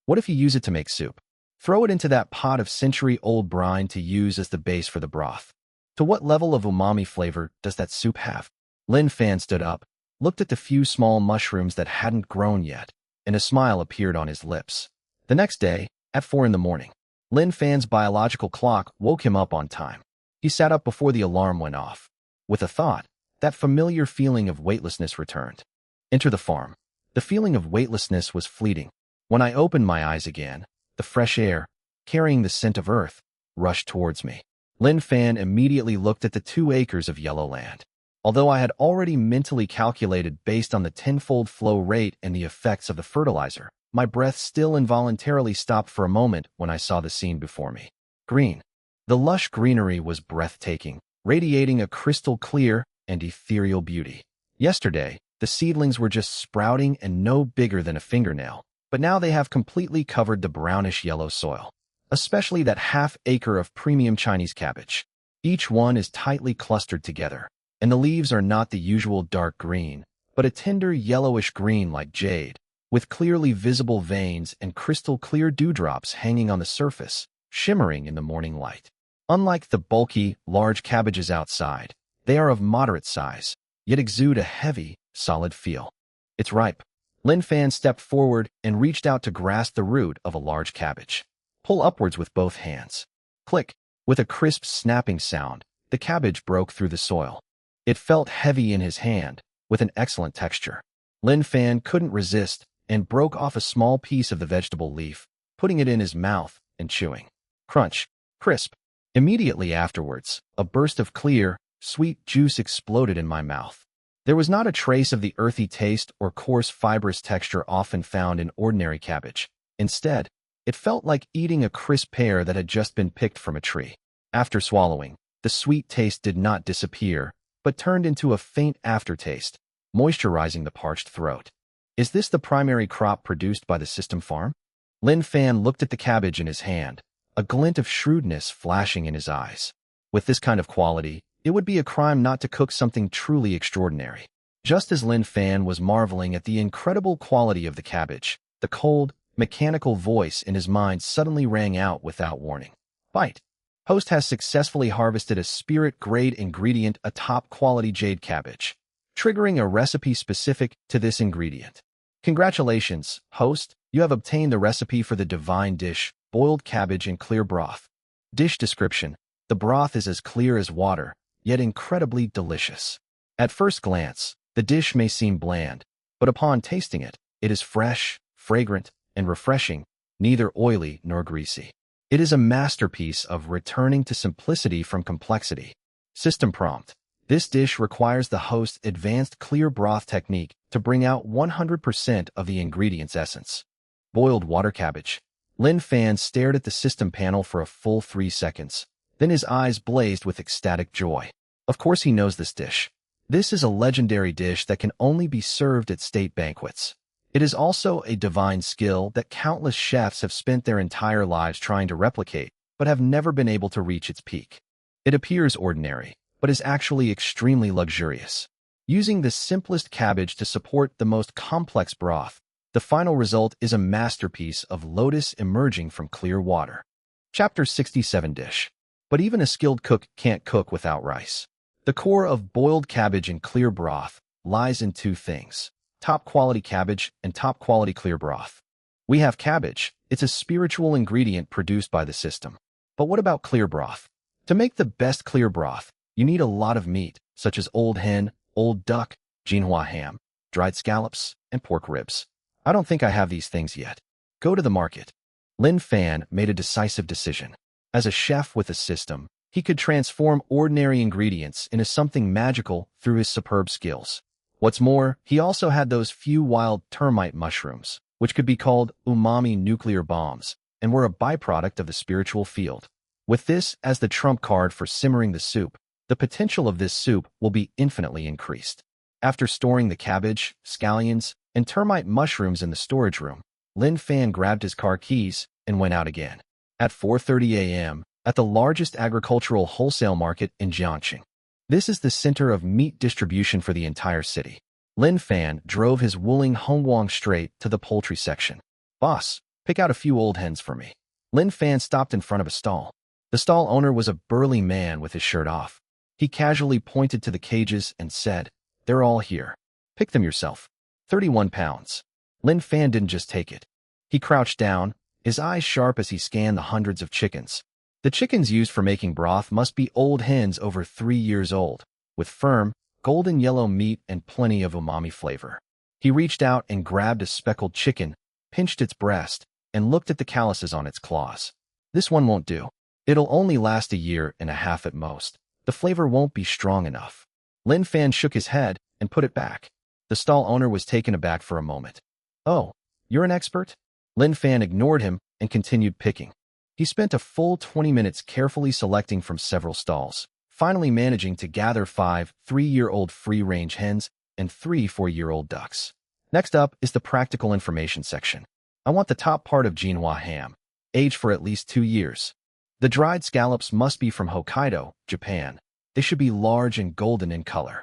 what if you use it to make soup? Throw it into that pot of century-old brine to use as the base for the broth. To what level of umami flavor does that soup have? Lin Fan stood up, looked at the few small mushrooms that hadn't grown yet, and a smile appeared on his lips. The next day, at 4 in the morning, Lin Fan's biological clock woke him up on time. He sat up before the alarm went off. With a thought, that familiar feeling of weightlessness returned. Enter the farm. The feeling of weightlessness was fleeting. When I opened my eyes again, the fresh air, carrying the scent of earth, rushed towards me. Lin Fan immediately looked at the 2 acres of yellow land. Although I had already mentally calculated based on the tenfold flow rate and the effects of the fertilizer, my breath still involuntarily stopped for a moment when I saw the scene before me. Green. The lush greenery was breathtaking, radiating a crystal clear and ethereal beauty. Yesterday, the seedlings were just sprouting and no bigger than a fingernail, but now they have completely covered the brownish yellow soil. especially that half-acre of premium Chinese cabbage. Each one is tightly clustered together, and the leaves are not the usual dark green, but a tender yellowish green like jade, with clearly visible veins and crystal-clear dewdrops hanging on the surface, shimmering in the morning light. Unlike the bulky, large cabbages outside, they are of moderate size, yet exude a heavy, solid feel. It's ripe. Lin Fan stepped forward and reached out to grasp the root of a large cabbage. Pull upwards with both hands. Click. With a crisp snapping sound, the cabbage broke through the soil. It felt heavy in his hand, with an excellent texture. Lin Fan couldn't resist and broke off a small piece of the vegetable leaf, putting it in his mouth and chewing. Crunch. Crisp. Immediately afterwards, a burst of clear, sweet juice exploded in my mouth. There was not a trace of the earthy taste or coarse fibrous texture often found in ordinary cabbage. Instead, it felt like eating a crisp pear that had just been picked from a tree. After swallowing, the sweet taste did not disappear, but turned into a faint aftertaste, moisturizing the parched throat. Is this the primary crop produced by the system farm? Lin Fan looked at the cabbage in his hand, a glint of shrewdness flashing in his eyes. With this kind of quality, it would be a crime not to cook something truly extraordinary. Just as Lin Fan was marveling at the incredible quality of the cabbage, the cold, mechanical voice in his mind suddenly rang out without warning. Bite. Host has successfully harvested a spirit-grade ingredient, a top-quality jade cabbage, triggering a recipe specific to this ingredient. Congratulations, host, you have obtained the recipe for the divine dish, boiled cabbage in clear broth. Dish description: the broth is as clear as water, yet incredibly delicious. At first glance, the dish may seem bland, but upon tasting it, it is fresh, fragrant, and refreshing, neither oily nor greasy. It is a masterpiece of returning to simplicity from complexity. System prompt: this dish requires the host's advanced clear broth technique to bring out 100% of the ingredient's essence. Boiled water cabbage. Lin Fan stared at the system panel for a full 3 seconds. Then his eyes blazed with ecstatic joy. Of course he knows this dish. This is a legendary dish that can only be served at state banquets. It is also a divine skill that countless chefs have spent their entire lives trying to replicate, but have never been able to reach its peak. It appears ordinary, but is actually extremely luxurious. Using the simplest cabbage to support the most complex broth, the final result is a masterpiece of lotus emerging from clear water. Chapter 67 Dish. But even a skilled cook can't cook without rice. The core of boiled cabbage in clear broth lies in two things: top-quality cabbage and top-quality clear broth. We have cabbage. It's a spiritual ingredient produced by the system. But what about clear broth? To make the best clear broth, you need a lot of meat, such as old hen, old duck, Manhwa ham, dried scallops, and pork ribs. I don't think I have these things yet. Go to the market. Lin Fan made a decisive decision. As a chef with a system, he could transform ordinary ingredients into something magical through his superb skills. What's more, he also had those few wild termite mushrooms, which could be called umami nuclear bombs, and were a byproduct of the spiritual field. With this as the trump card for simmering the soup, the potential of this soup will be infinitely increased. After storing the cabbage, scallions, and termite mushrooms in the storage room, Lin Fan grabbed his car keys and went out again. At 4:30 a.m., at the largest agricultural wholesale market in Jiangxing. This is the center of meat distribution for the entire city. Lin Fan drove his Wuling Hongguang straight to the poultry section. Boss, pick out a few old hens for me. Lin Fan stopped in front of a stall. The stall owner was a burly man with his shirt off. He casually pointed to the cages and said, "They're all here. Pick them yourself." 31 pounds. Lin Fan didn't just take it. He crouched down, his eyes sharp as he scanned the hundreds of chickens. The chickens used for making broth must be old hens over 3 years old, with firm, golden yellow meat and plenty of umami flavor. He reached out and grabbed a speckled chicken, pinched its breast, and looked at the calluses on its claws. This one won't do. It'll only last a year and a half at most. The flavor won't be strong enough. Lin Fan shook his head and put it back. The stall owner was taken aback for a moment. "Oh, you're an expert?" Lin Fan ignored him and continued picking. He spent a full 20 minutes carefully selecting from several stalls, finally managing to gather 5 3-year-old free-range hens and 3 4-year-old ducks. Next up is the practical information section. I want the top part of Jinhua ham. aged for at least 2 years. The dried scallops must be from Hokkaido, Japan. They should be large and golden in color.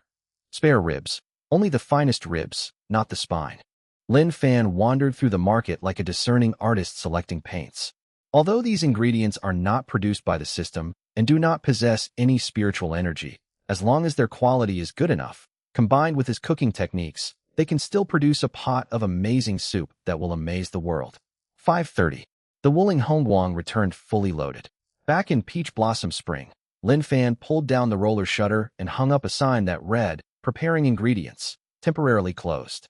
Spare ribs. Only the finest ribs, not the spine. Lin Fan wandered through the market like a discerning artist selecting paints. Although these ingredients are not produced by the system and do not possess any spiritual energy, as long as their quality is good enough, combined with his cooking techniques, they can still produce a pot of amazing soup that will amaze the world. 5:30. The Wuling Hongguang returned fully loaded. Back in Peach Blossom Spring, Lin Fan pulled down the roller shutter and hung up a sign that read, "Preparing ingredients, temporarily closed."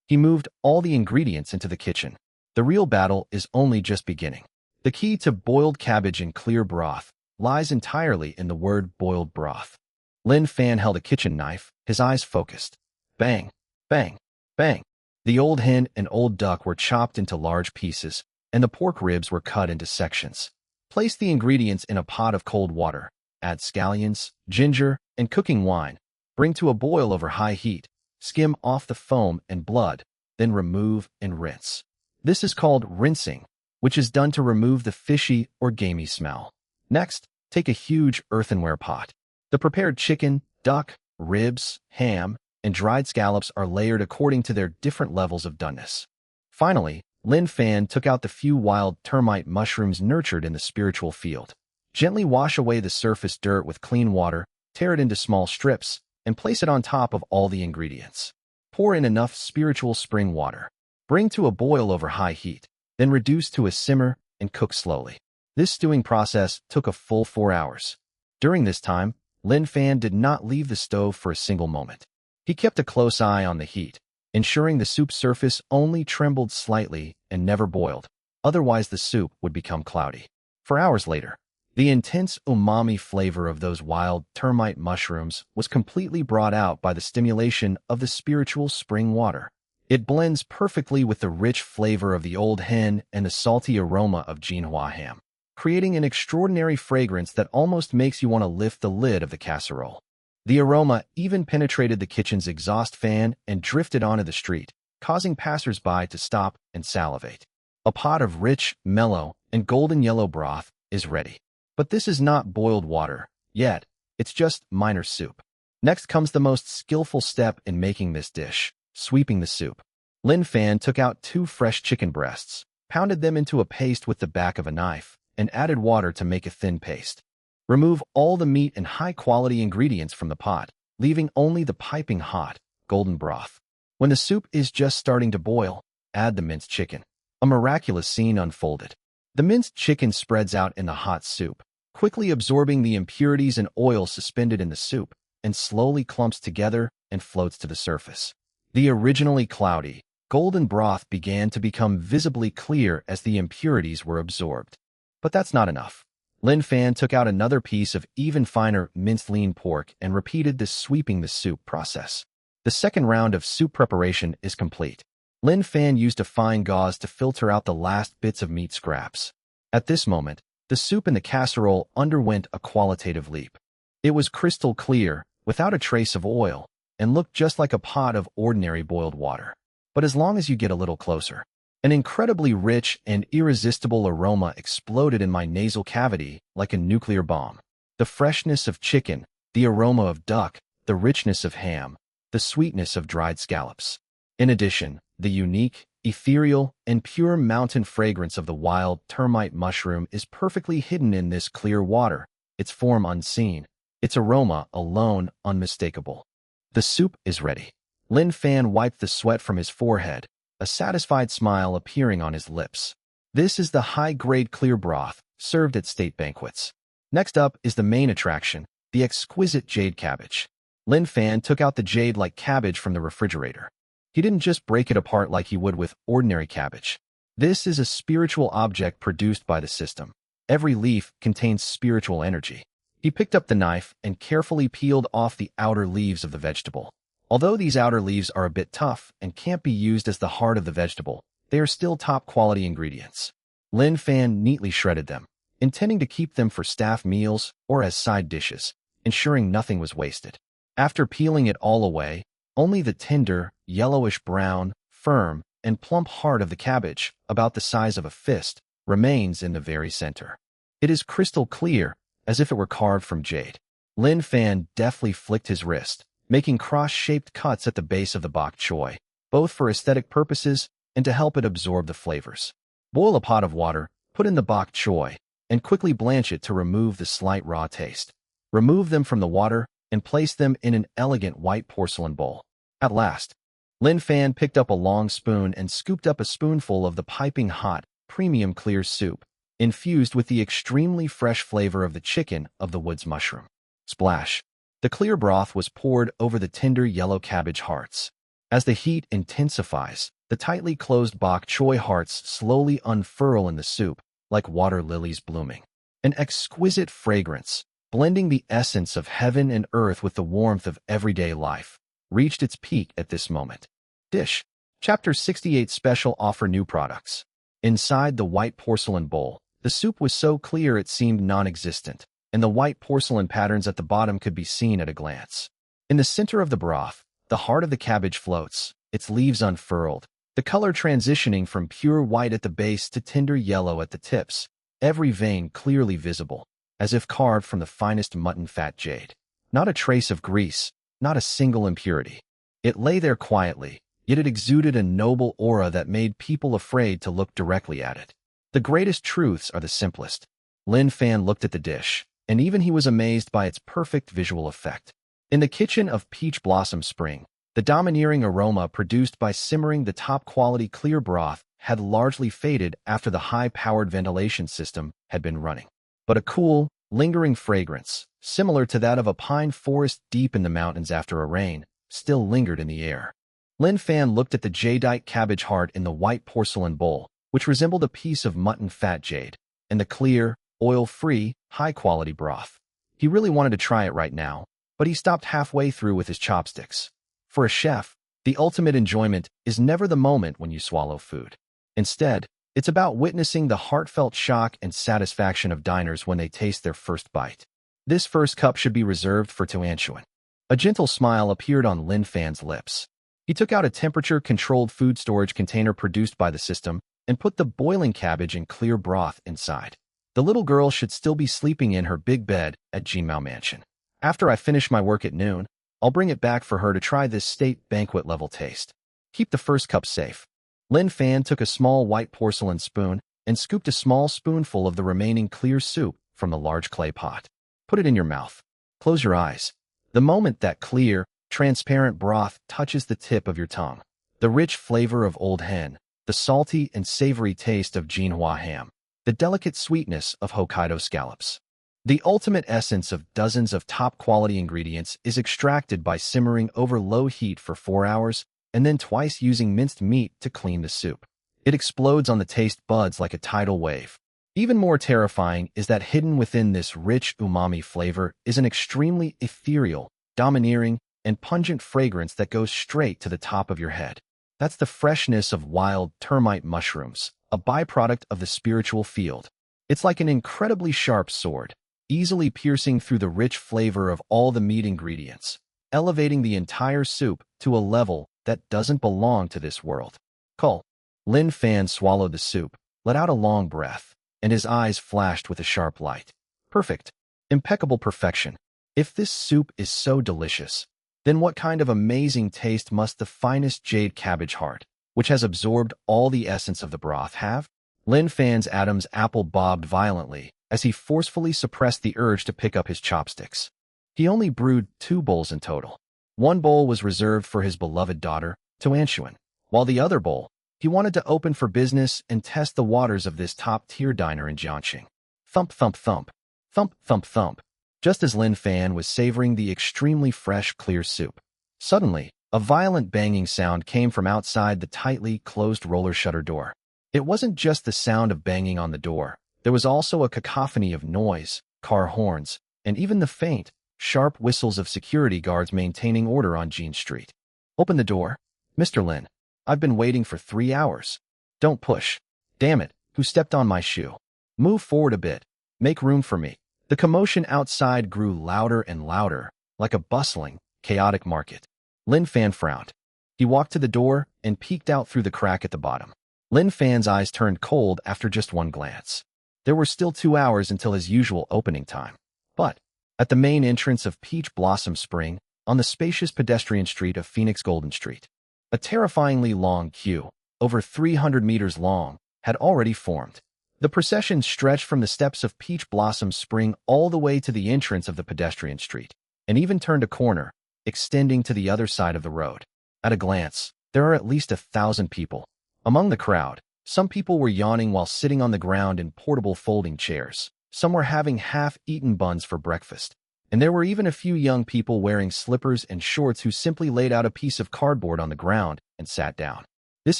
He moved all the ingredients into the kitchen. The real battle is only just beginning. The key to boiled cabbage in clear broth lies entirely in the word boiled broth. Lin Fan held a kitchen knife, his eyes focused. Bang, bang, bang. The old hen and old duck were chopped into large pieces, and the pork ribs were cut into sections. Place the ingredients in a pot of cold water. Add scallions, ginger, and cooking wine. Bring to a boil over high heat. Skim off the foam and blood, then remove and rinse. This is called rinsing, which is done to remove the fishy or gamey smell. Next, take a huge earthenware pot. The prepared chicken, duck, ribs, ham, and dried scallops are layered according to their different levels of doneness. Finally, Lin Fan took out the few wild termite mushrooms nurtured in the spiritual field. Gently wash away the surface dirt with clean water, tear it into small strips, and place it on top of all the ingredients. Pour in enough spiritual spring water. Bring to a boil over high heat, then reduce to a simmer and cook slowly. This stewing process took a full 4 hours. During this time, Lin Fan did not leave the stove for a single moment. He kept a close eye on the heat, ensuring the soup surface only trembled slightly and never boiled. Otherwise, the soup would become cloudy. 4 hours later, the intense umami flavor of those wild termite mushrooms was completely brought out by the stimulation of the spiritual spring water. It blends perfectly with the rich flavor of the old hen and the salty aroma of Manhwa ham, creating an extraordinary fragrance that almost makes you want to lift the lid of the casserole. The aroma even penetrated the kitchen's exhaust fan and drifted onto the street, causing passers-by to stop and salivate. A pot of rich, mellow, and golden yellow broth is ready. But this is not boiled water, yet. It's just minor soup. Next comes the most skillful step in making this dish, sweeping the soup. Lin Fan took out 2 fresh chicken breasts, pounded them into a paste with the back of a knife, and added water to make a thin paste. Remove all the meat and high-quality ingredients from the pot, leaving only the piping hot, golden broth. When the soup is just starting to boil, add the minced chicken. A miraculous scene unfolded. The minced chicken spreads out in the hot soup, quickly absorbing the impurities and oil suspended in the soup, and slowly clumps together and floats to the surface. The originally cloudy, golden broth began to become visibly clear as the impurities were absorbed. But that's not enough. Lin Fan took out another piece of even finer minced lean pork and repeated the sweeping the soup process. The second round of soup preparation is complete. Lin Fan used a fine gauze to filter out the last bits of meat scraps. At this moment, the soup in the casserole underwent a qualitative leap. It was crystal clear, without a trace of oil, and looked just like a pot of ordinary boiled water. But as long as you get a little closer, an incredibly rich and irresistible aroma exploded in my nasal cavity like a nuclear bomb. The freshness of chicken, the aroma of duck, the richness of ham, the sweetness of dried scallops. In addition, the unique, ethereal, and pure mountain fragrance of the wild termite mushroom is perfectly hidden in this clear water, its form unseen, its aroma alone unmistakable. The soup is ready. Lin Fan wiped the sweat from his forehead, a satisfied smile appearing on his lips. This is the high-grade clear broth, served at state banquets. Next up is the main attraction, the exquisite jade cabbage. Lin Fan took out the jade-like cabbage from the refrigerator. He didn't just break it apart like he would with ordinary cabbage. This is a spiritual object produced by the system. Every leaf contains spiritual energy. He picked up the knife and carefully peeled off the outer leaves of the vegetable. Although these outer leaves are a bit tough and can't be used as the heart of the vegetable, they are still top-quality ingredients. Lin Fan neatly shredded them, intending to keep them for staff meals or as side dishes, ensuring nothing was wasted. After peeling it all away, only the tender, yellowish-brown, firm, and plump heart of the cabbage, about the size of a fist, remains in the very center. It is crystal clear, as if it were carved from jade. Lin Fan deftly flicked his wrist, making cross-shaped cuts at the base of the bok choy, both for aesthetic purposes and to help it absorb the flavors. Boil a pot of water, put in the bok choy, and quickly blanch it to remove the slight raw taste. Remove them from the water and place them in an elegant white porcelain bowl. At last, Lin Fan picked up a long spoon and scooped up a spoonful of the piping hot, premium clear soup, infused with the extremely fresh flavor of the chicken of the woods mushroom. Splash! The clear broth was poured over the tender yellow cabbage hearts. As the heat intensifies, the tightly closed bok choy hearts slowly unfurl in the soup, like water lilies blooming. An exquisite fragrance, blending the essence of heaven and earth with the warmth of everyday life, reached its peak at this moment. Dish. Chapter 68 Special Offer New Products. Inside the white porcelain bowl, the soup was so clear it seemed non-existent, and the white porcelain patterns at the bottom could be seen at a glance. In the center of the broth, the heart of the cabbage floats, its leaves unfurled, the color transitioning from pure white at the base to tender yellow at the tips, every vein clearly visible, as if carved from the finest mutton fat jade. Not a trace of grease, not a single impurity. It lay there quietly, yet it exuded a noble aura that made people afraid to look directly at it. The greatest truths are the simplest. Lin Fan looked at the dish, and even he was amazed by its perfect visual effect. In the kitchen of Peach Blossom Spring, the domineering aroma produced by simmering the top-quality clear broth had largely faded after the high-powered ventilation system had been running. But a cool, lingering fragrance, similar to that of a pine forest deep in the mountains after a rain, still lingered in the air. Lin Fan looked at the jadeite cabbage heart in the white porcelain bowl, which resembled a piece of mutton fat jade, and the clear, oil-free, high-quality broth. He really wanted to try it right now, but he stopped halfway through with his chopsticks. For a chef, the ultimate enjoyment is never the moment when you swallow food. Instead, it's about witnessing the heartfelt shock and satisfaction of diners when they taste their first bite. This first cup should be reserved for Tuanchuan. A gentle smile appeared on Lin Fan's lips. He took out a temperature-controlled food storage container produced by the system and put the boiling cabbage and clear broth inside. The little girl should still be sleeping in her big bed at Jinmao Mansion. After I finish my work at noon, I'll bring it back for her to try this state banquet-level taste. Keep the first cup safe. Lin Fan took a small white porcelain spoon and scooped a small spoonful of the remaining clear soup from the large clay pot. Put it in your mouth. Close your eyes. The moment that clear, transparent broth touches the tip of your tongue, the rich flavor of old hen, the salty and savory taste of Jinhua ham, the delicate sweetness of Hokkaido scallops. The ultimate essence of dozens of top-quality ingredients is extracted by simmering over low heat for 4 hours and then twice using minced meat to clean the soup. It explodes on the taste buds like a tidal wave. Even more terrifying is that hidden within this rich umami flavor is an extremely ethereal, domineering, and pungent fragrance that goes straight to the top of your head. That's the freshness of wild termite mushrooms, a byproduct of the spiritual field. It's like an incredibly sharp sword, easily piercing through the rich flavor of all the meat ingredients, elevating the entire soup to a level that doesn't belong to this world. Cull. Lin Fan swallowed the soup, let out a long breath, and his eyes flashed with a sharp light. Perfect. Impeccable perfection. If this soup is so delicious, then what kind of amazing taste must the finest jade cabbage heart, which has absorbed all the essence of the broth, have? Lin Fan's Adam's apple bobbed violently as he forcefully suppressed the urge to pick up his chopsticks. He only brewed 2 bowls in total. One bowl was reserved for his beloved daughter, Tuanchuan, while the other bowl, he wanted to open for business and test the waters of this top-tier diner in Jiangxing. Thump, thump, thump. Thump, thump, thump. Just as Lin Fan was savoring the extremely fresh, clear soup, suddenly, a violent banging sound came from outside the tightly closed roller shutter door. It wasn't just the sound of banging on the door. There was also a cacophony of noise, car horns, and even the faint, sharp whistles of security guards maintaining order on Jean Street. Open the door. Mr. Lin. I've been waiting for 3 hours. Don't push. Damn it, who stepped on my shoe? Move forward a bit. Make room for me. The commotion outside grew louder and louder, like a bustling, chaotic market. Lin Fan frowned. He walked to the door and peeked out through the crack at the bottom. Lin Fan's eyes turned cold after just one glance. There were still 2 hours until his usual opening time. But at the main entrance of Peach Blossom Spring, on the spacious pedestrian street of Phoenix Golden Street, a terrifyingly long queue, over 300 meters long, had already formed. The procession stretched from the steps of Peach Blossom Spring all the way to the entrance of the pedestrian street, and even turned a corner, extending to the other side of the road. At a glance, there are at least 1,000 people. Among the crowd, some people were yawning while sitting on the ground in portable folding chairs. Some were having half-eaten buns for breakfast. And there were even a few young people wearing slippers and shorts who simply laid out a piece of cardboard on the ground and sat down. This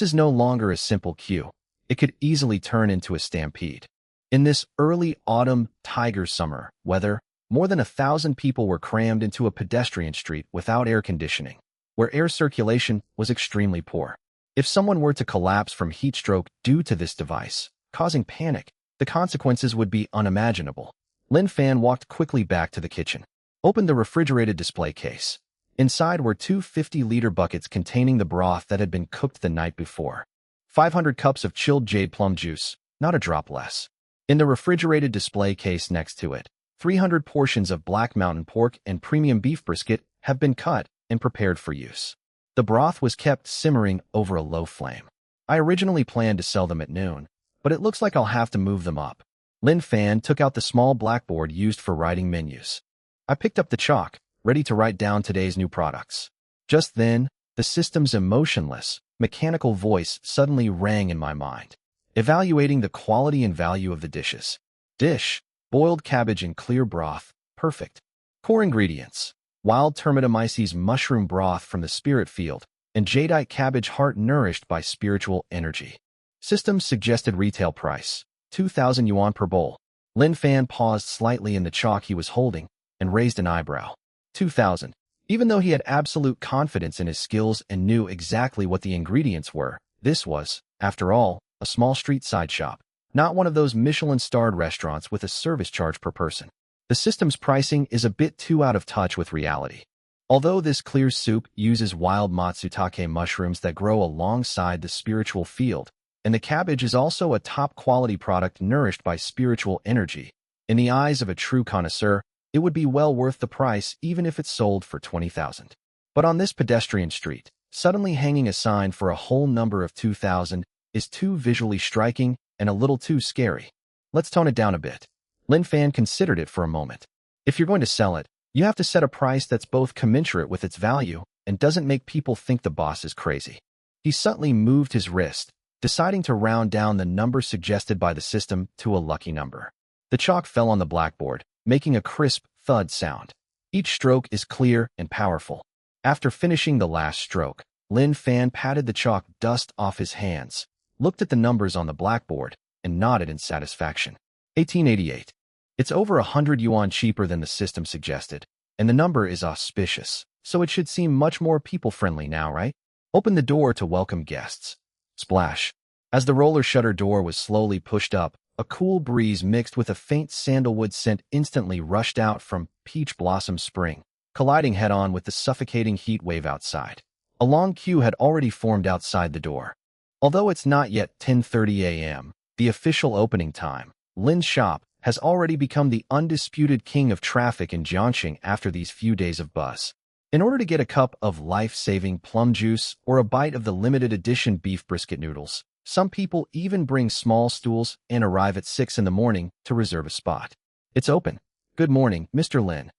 is no longer a simple queue. It could easily turn into a stampede. In this early autumn tiger summer weather, more than 1,000 people were crammed into a pedestrian street without air conditioning, where air circulation was extremely poor. If someone were to collapse from heat stroke due to this device, causing panic, the consequences would be unimaginable. Lin Fan walked quickly back to the kitchen, opened the refrigerated display case. Inside were two 50-liter buckets containing the broth that had been cooked the night before. 500 cups of chilled jade plum juice, not a drop less. In the refrigerated display case next to it, 300 portions of Black Mountain pork and premium beef brisket have been cut and prepared for use. The broth was kept simmering over a low flame. I originally planned to sell them at noon, but it looks like I'll have to move them up. Lin Fan took out the small blackboard used for writing menus. I picked up the chalk, ready to write down today's new products. Just then, the system's emotionless, mechanical voice suddenly rang in my mind, evaluating the quality and value of the dishes. Dish: boiled cabbage in clear broth, perfect. Core ingredients: wild termitomyces mushroom broth from the spirit field, and jadeite cabbage heart nourished by spiritual energy. System's suggested retail price: 2,000 yuan per bowl. Lin Fan paused slightly in the chalk he was holding and raised an eyebrow. 2,000. Even though he had absolute confidence in his skills and knew exactly what the ingredients were, this was, after all, a small street-side shop, not one of those Michelin-starred restaurants with a service charge per person. The system's pricing is a bit too out of touch with reality. Although this clear soup uses wild matsutake mushrooms that grow alongside the spiritual field, and the cabbage is also a top-quality product nourished by spiritual energy, in the eyes of a true connoisseur, it would be well worth the price even if it sold for 20,000. But on this pedestrian street, suddenly hanging a sign for a whole number of 2,000 is too visually striking and a little too scary. Let's tone it down a bit. Lin Fan considered it for a moment. If you're going to sell it, you have to set a price that's both commensurate with its value and doesn't make people think the boss is crazy. He subtly moved his wrist, deciding to round down the number suggested by the system to a lucky number. The chalk fell on the blackboard, making a crisp thud sound. Each stroke is clear and powerful. After finishing the last stroke, Lin Fan patted the chalk dust off his hands, looked at the numbers on the blackboard, and nodded in satisfaction. 1888. It's over 100 yuan cheaper than the system suggested, and the number is auspicious, so it should seem much more people-friendly now, right? Open the door to welcome guests. Splash. As the roller shutter door was slowly pushed up, a cool breeze mixed with a faint sandalwood scent instantly rushed out from Peach Blossom Spring, colliding head-on with the suffocating heat wave outside. A long queue had already formed outside the door. Although it's not yet 10:30 a.m., the official opening time, Lin's shop has already become the undisputed king of traffic in Jiangxing after these few days of buzz. In order to get a cup of life-saving plum juice or a bite of the limited edition beef brisket noodles, some people even bring small stools and arrive at 6 in the morning to reserve a spot. It's open. Good morning, Mr. Lin.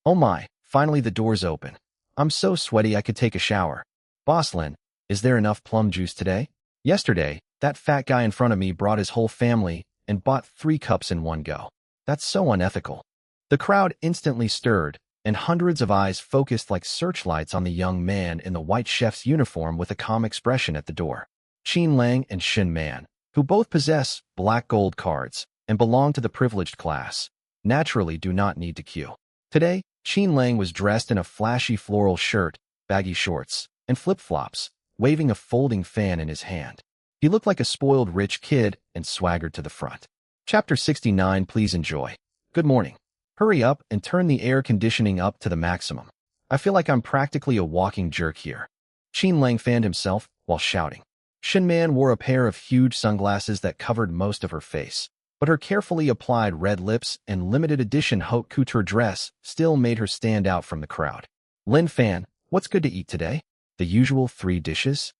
Oh my, finally the door's open. I'm so sweaty I could take a shower. Boss Lin, is there enough plum juice today? Yesterday, that fat guy in front of me brought his whole family and bought 3 cups in one go. That's so unethical. The crowd instantly stirred, and hundreds of eyes focused like searchlights on the young man in the white chef's uniform with a calm expression at the door. Qin Lang and Shin Man, who both possess black gold cards and belong to the privileged class, naturally do not need to queue. Today, Qin Lang was dressed in a flashy floral shirt, baggy shorts, and flip-flops, waving a folding fan in his hand. He looked like a spoiled rich kid and swaggered to the front. Chapter 69. Please enjoy. Good morning. Hurry up and turn the air conditioning up to the maximum. I feel like I'm practically a walking jerk here. Qin Lang fanned himself while shouting. Shinman wore a pair of huge sunglasses that covered most of her face, but her carefully applied red lips and limited edition haute couture dress still made her stand out from the crowd. Lin Fan, what's good to eat today? The usual 3 dishes?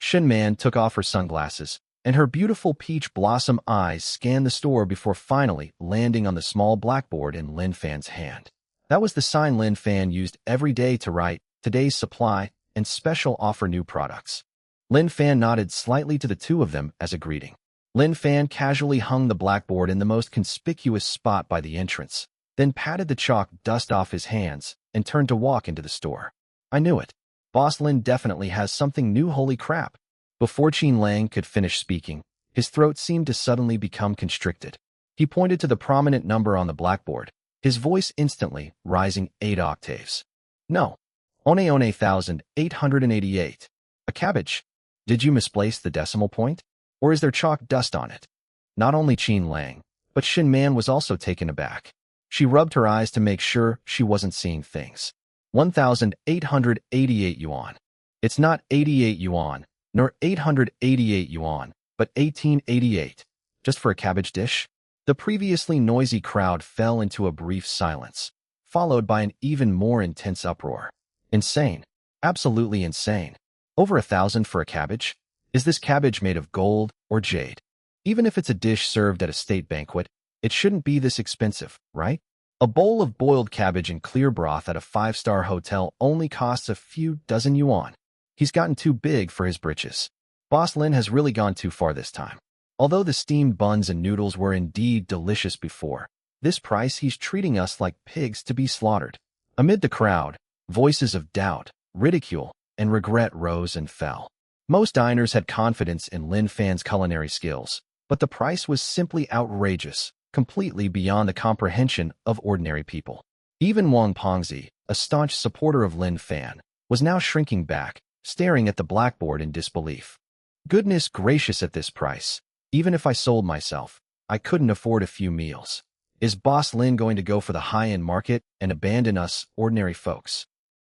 Shinman took off her sunglasses, and her beautiful peach blossom eyes scanned the store before finally landing on the small blackboard in Lin Fan's hand. That was the sign Lin Fan used every day to write "Today's Supply" and "Special Offer New Products." Lin Fan nodded slightly to the two of them as a greeting. Lin Fan casually hung the blackboard in the most conspicuous spot by the entrance, then patted the chalk dust off his hands and turned to walk into the store. I knew it. Boss Lin definitely has something new, holy crap. Before Qin Lang could finish speaking, his throat seemed to suddenly become constricted. He pointed to the prominent number on the blackboard, his voice instantly rising 8 octaves. No. One 1,888. A cabbage. Did you misplace the decimal point? Or is there chalk dust on it? Not only Qin Lang, but Shin Man was also taken aback. She rubbed her eyes to make sure she wasn't seeing things. 1,888 yuan. It's not 88 yuan, nor 888 yuan, but 1888. Just for a cabbage dish? The previously noisy crowd fell into a brief silence, followed by an even more intense uproar. Insane. Absolutely insane. Over 1,000 for a cabbage? Is this cabbage made of gold or jade? Even if it's a dish served at a state banquet, it shouldn't be this expensive, right? A bowl of boiled cabbage and clear broth at a 5-star hotel only costs a few dozen yuan. He's gotten too big for his britches. Boss Lin has really gone too far this time. Although the steamed buns and noodles were indeed delicious before, this price he's treating us like pigs to be slaughtered. Amid the crowd, voices of doubt, ridicule, and regret rose and fell. Most diners had confidence in Lin Fan's culinary skills, but the price was simply outrageous, completely beyond the comprehension of ordinary people. Even Wang Pongzi, a staunch supporter of Lin Fan, was now shrinking back, staring at the blackboard in disbelief. Goodness gracious, at this price, even if I sold myself, I couldn't afford a few meals. Is Boss Lin going to go for the high-end market and abandon us ordinary folks?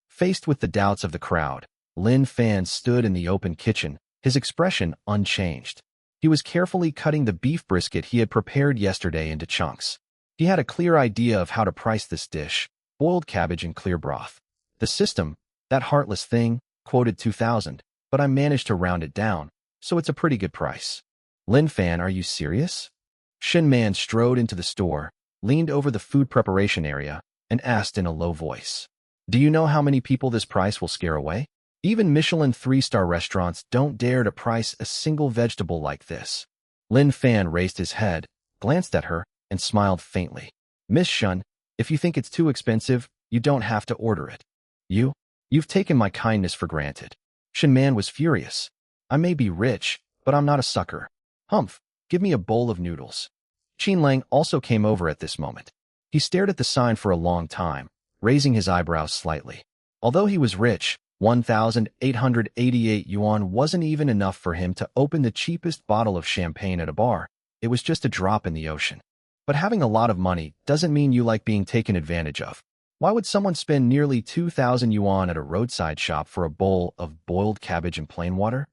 Faced with the doubts of the crowd, Lin Fan stood in the open kitchen, his expression unchanged. He was carefully cutting the beef brisket he had prepared yesterday into chunks. He had a clear idea of how to price this dish, boiled cabbage and clear broth. The system, that heartless thing, quoted 2,000, but I managed to round it down, so it's a pretty good price. Lin Fan, are you serious? Shin Man strode into the store, leaned over the food preparation area, and asked in a low voice, "Do you know how many people this price will scare away? Even Michelin 3-star restaurants don't dare to price a single vegetable like this." Lin Fan raised his head, glanced at her, and smiled faintly. "Miss Shun, if you think it's too expensive, you don't have to order it. You've taken my kindness for granted." Shin Man was furious. "I may be rich, but I'm not a sucker. Humph, give me a bowl of noodles." Qin Lang also came over at this moment. He stared at the sign for a long time, raising his eyebrows slightly. Although he was rich, 1,888 yuan wasn't even enough for him to open the cheapest bottle of champagne at a bar. It was just a drop in the ocean. But having a lot of money doesn't mean you like being taken advantage of. Why would someone spend nearly 2,000 yuan at a roadside shop for a bowl of boiled cabbage and plain water?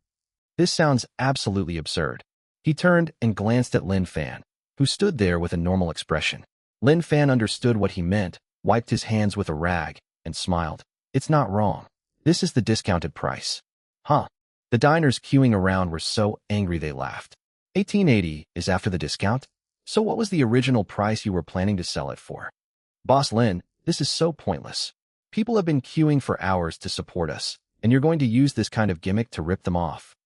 This sounds absolutely absurd. He turned and glanced at Lin Fan, who stood there with a normal expression. Lin Fan understood what he meant, wiped his hands with a rag, and smiled. "It's not wrong. This is the discounted price." Huh. The diners queuing around were so angry they laughed. 1880 is after the discount? So what was the original price you were planning to sell it for? Boss Lin, this is so pointless. People have been queuing for hours to support us, and you're going to use this kind of gimmick to rip them off.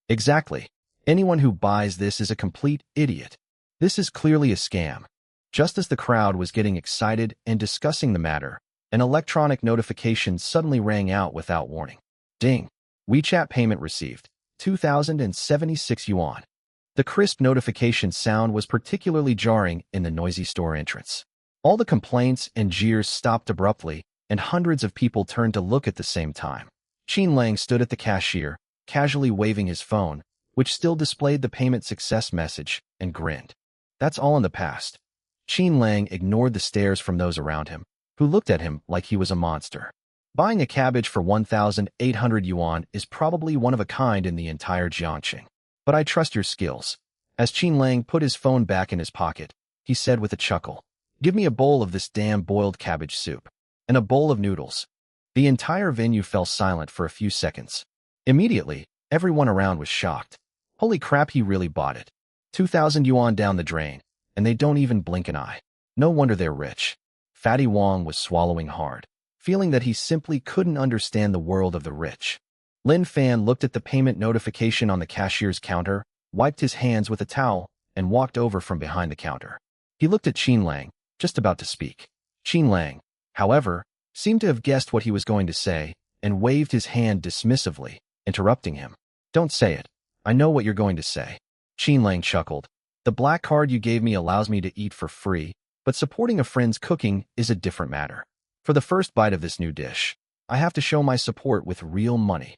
Exactly. Anyone who buys this is a complete idiot. This is clearly a scam. Just as the crowd was getting excited and discussing the matter, an electronic notification suddenly rang out without warning. Ding. WeChat payment received. 2,076 yuan. The crisp notification sound was particularly jarring in the noisy store entrance. All the complaints and jeers stopped abruptly, and hundreds of people turned to look at the same time. Qin Lang stood at the cashier, casually waving his phone, which still displayed the payment success message, and grinned. That's all in the past. Qin Lang ignored the stares from those around him, who looked at him like he was a monster. Buying a cabbage for 1,800 yuan is probably one of a kind in the entire Jiangxing. But I trust your skills. As Qin Lang put his phone back in his pocket, he said with a chuckle, "Give me a bowl of this damn boiled cabbage soup. And a bowl of noodles." The entire venue fell silent for a few seconds. Immediately, everyone around was shocked. Holy crap, he really bought it. 2,000 yuan down the drain, and they don't even blink an eye. No wonder they're rich. Fatty Wong was swallowing hard, feeling that he simply couldn't understand the world of the rich. Lin Fan looked at the payment notification on the cashier's counter, wiped his hands with a towel, and walked over from behind the counter. He looked at Qin Lang, just about to speak. Qin Lang, however, seemed to have guessed what he was going to say, and waved his hand dismissively, interrupting him. "Don't say it. I know what you're going to say." Qin Lang chuckled. "The black card you gave me allows me to eat for free, but supporting a friend's cooking is a different matter. For the first bite of this new dish, I have to show my support with real money."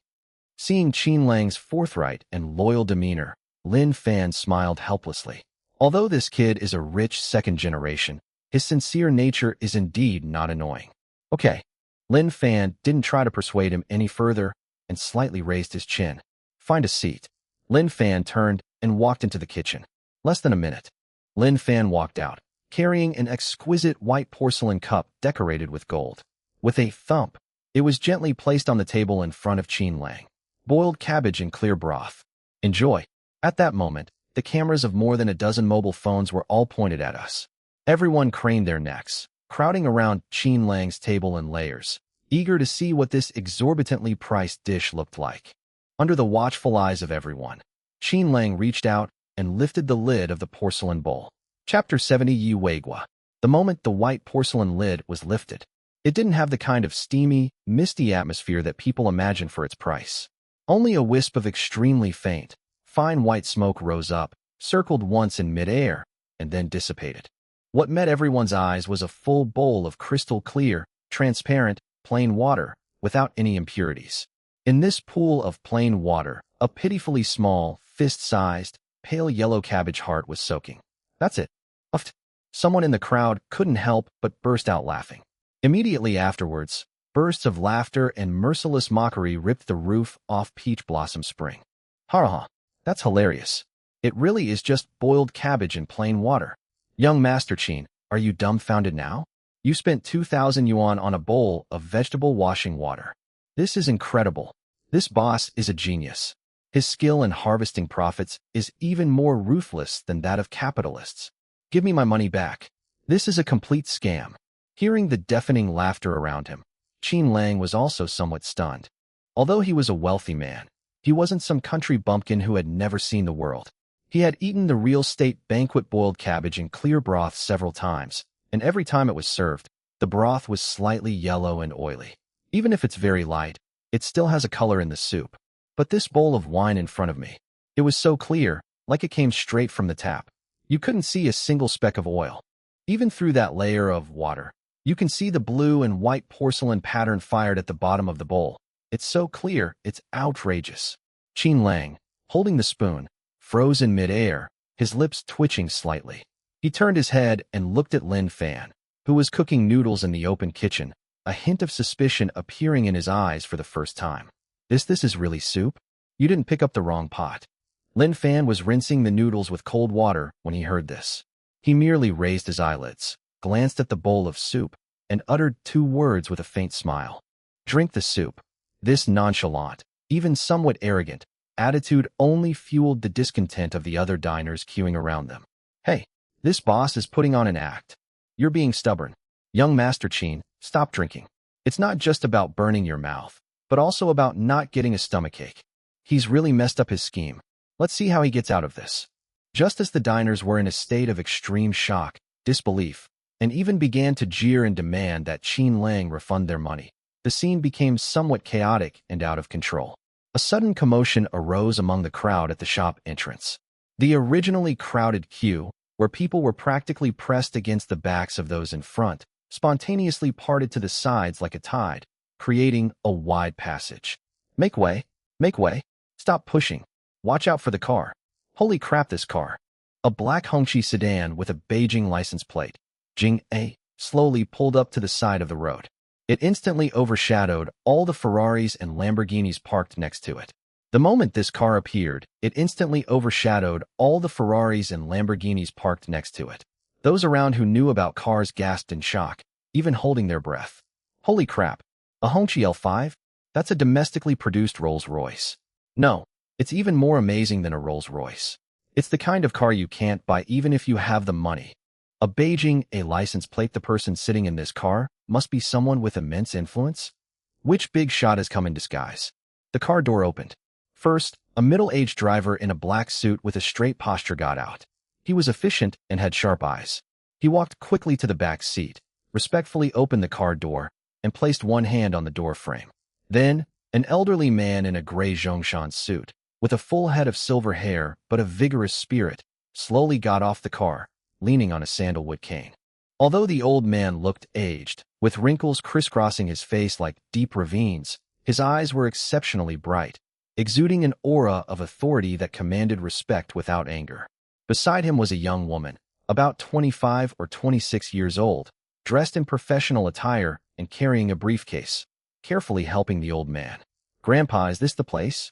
Seeing Qin Lang's forthright and loyal demeanor, Lin Fan smiled helplessly. Although this kid is a rich second generation, his sincere nature is indeed not annoying. "Okay." Lin Fan didn't try to persuade him any further and slightly raised his chin. "Find a seat." Lin Fan turned and walked into the kitchen. Less than a minute, Lin Fan walked out, carrying an exquisite white porcelain cup decorated with gold. With a thump, it was gently placed on the table in front of Qin Lang. "Boiled cabbage in clear broth. Enjoy." At that moment, the cameras of more than a dozen mobile phones were all pointed at us. Everyone craned their necks, crowding around Qin Lang's table in layers, eager to see what this exorbitantly priced dish looked like. Under the watchful eyes of everyone, Qin Lang reached out and lifted the lid of the porcelain bowl. Chapter 70 Yi Weigua. The moment the white porcelain lid was lifted, it didn't have the kind of steamy, misty atmosphere that people imagine for its price. Only a wisp of extremely faint, fine white smoke rose up, circled once in midair, and then dissipated. What met everyone's eyes was a full bowl of crystal clear, transparent, plain water, without any impurities. In this pool of plain water, a pitifully small, fist-sized, pale yellow cabbage heart was soaking. "That's it." Uffed. Someone in the crowd couldn't help but burst out laughing. Immediately afterwards, bursts of laughter and merciless mockery ripped the roof off Peach Blossom Spring. "Ha ha, that's hilarious. It really is just boiled cabbage in plain water. Young Master Qin, are you dumbfounded now? You spent 2,000 yuan on a bowl of vegetable washing water. This is incredible. This boss is a genius. His skill in harvesting profits is even more ruthless than that of capitalists. Give me my money back. This is a complete scam." Hearing the deafening laughter around him, Qin Lang was also somewhat stunned. Although he was a wealthy man, he wasn't some country bumpkin who had never seen the world. He had eaten the real state banquet boiled cabbage in clear broth several times, and every time it was served, the broth was slightly yellow and oily. Even if it's very light, it still has a color in the soup. But this bowl of wine in front of me, it was so clear, like it came straight from the tap. You couldn't see a single speck of oil. Even through that layer of water, you can see the blue and white porcelain pattern fired at the bottom of the bowl. It's so clear, it's outrageous. Qin Lang, holding the spoon, froze in midair, his lips twitching slightly. He turned his head and looked at Lin Fan, who was cooking noodles in the open kitchen, a hint of suspicion appearing in his eyes for the first time. This is really soup? You didn't pick up the wrong pot." Lin Fan was rinsing the noodles with cold water when he heard this. He merely raised his eyelids, glanced at the bowl of soup, and uttered 2 words with a faint smile. "Drink the soup." This nonchalant, even somewhat arrogant, attitude only fueled the discontent of the other diners queuing around them. "Hey, this boss is putting on an act. You're being stubborn. Young Master Qin, stop drinking. It's not just about burning your mouth, but also about not getting a stomachache. He's really messed up his scheme. Let's see how he gets out of this." Just as the diners were in a state of extreme shock, disbelief, and even began to jeer and demand that Qin Lang refund their money, the scene became somewhat chaotic and out of control. A sudden commotion arose among the crowd at the shop entrance. The originally crowded queue, where people were practically pressed against the backs of those in front, spontaneously parted to the sides like a tide, creating a wide passage. Make way! Make way! Stop pushing! Watch out for the car! Holy crap, this car!" A black Hongqi sedan with a Beijing license plate, Jing A, slowly pulled up to the side of the road. It instantly overshadowed all the Ferraris and Lamborghinis parked next to it. The moment this car appeared, it instantly overshadowed all the Ferraris and Lamborghinis parked next to it. Those around who knew about cars gasped in shock, even holding their breath. Holy crap! A Hongqi L5? That's a domestically produced Rolls-Royce. No, it's even more amazing than a Rolls-Royce. It's the kind of car you can't buy even if you have the money. A Beijing A license plate. The person sitting in this car must be someone with immense influence? Which big shot has come in disguise? The car door opened. First, a middle-aged driver in a black suit with a straight posture got out. He was efficient and had sharp eyes. He walked quickly to the back seat, respectfully opened the car door, and placed one hand on the door frame. Then, an elderly man in a gray Zhongshan suit, with a full head of silver hair but a vigorous spirit, slowly got off the car, leaning on a sandalwood cane. Although the old man looked aged, with wrinkles crisscrossing his face like deep ravines, his eyes were exceptionally bright, exuding an aura of authority that commanded respect without anger. Beside him was a young woman, about 25 or 26 years old, dressed in professional attire and carrying a briefcase, carefully helping the old man. "Grandpa, is this the place?"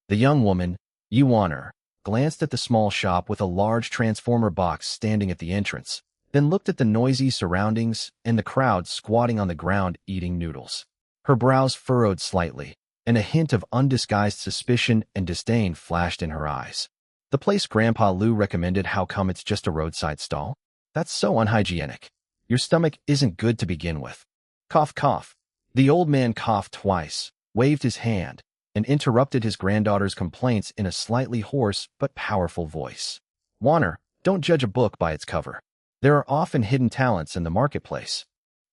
The young woman, Yuaner, glanced at the small shop with a large transformer box standing at the entrance, then looked at the noisy surroundings and the crowd squatting on the ground eating noodles. Her brows furrowed slightly, and a hint of undisguised suspicion and disdain flashed in her eyes. "The place Grandpa Lu recommended, how come it's just a roadside stall? That's so unhygienic. Your stomach isn't good to begin with." Cough, cough. The old man coughed twice, waved his hand, and interrupted his granddaughter's complaints in a slightly hoarse but powerful voice. "Warner, don't judge a book by its cover. There are often hidden talents in the marketplace.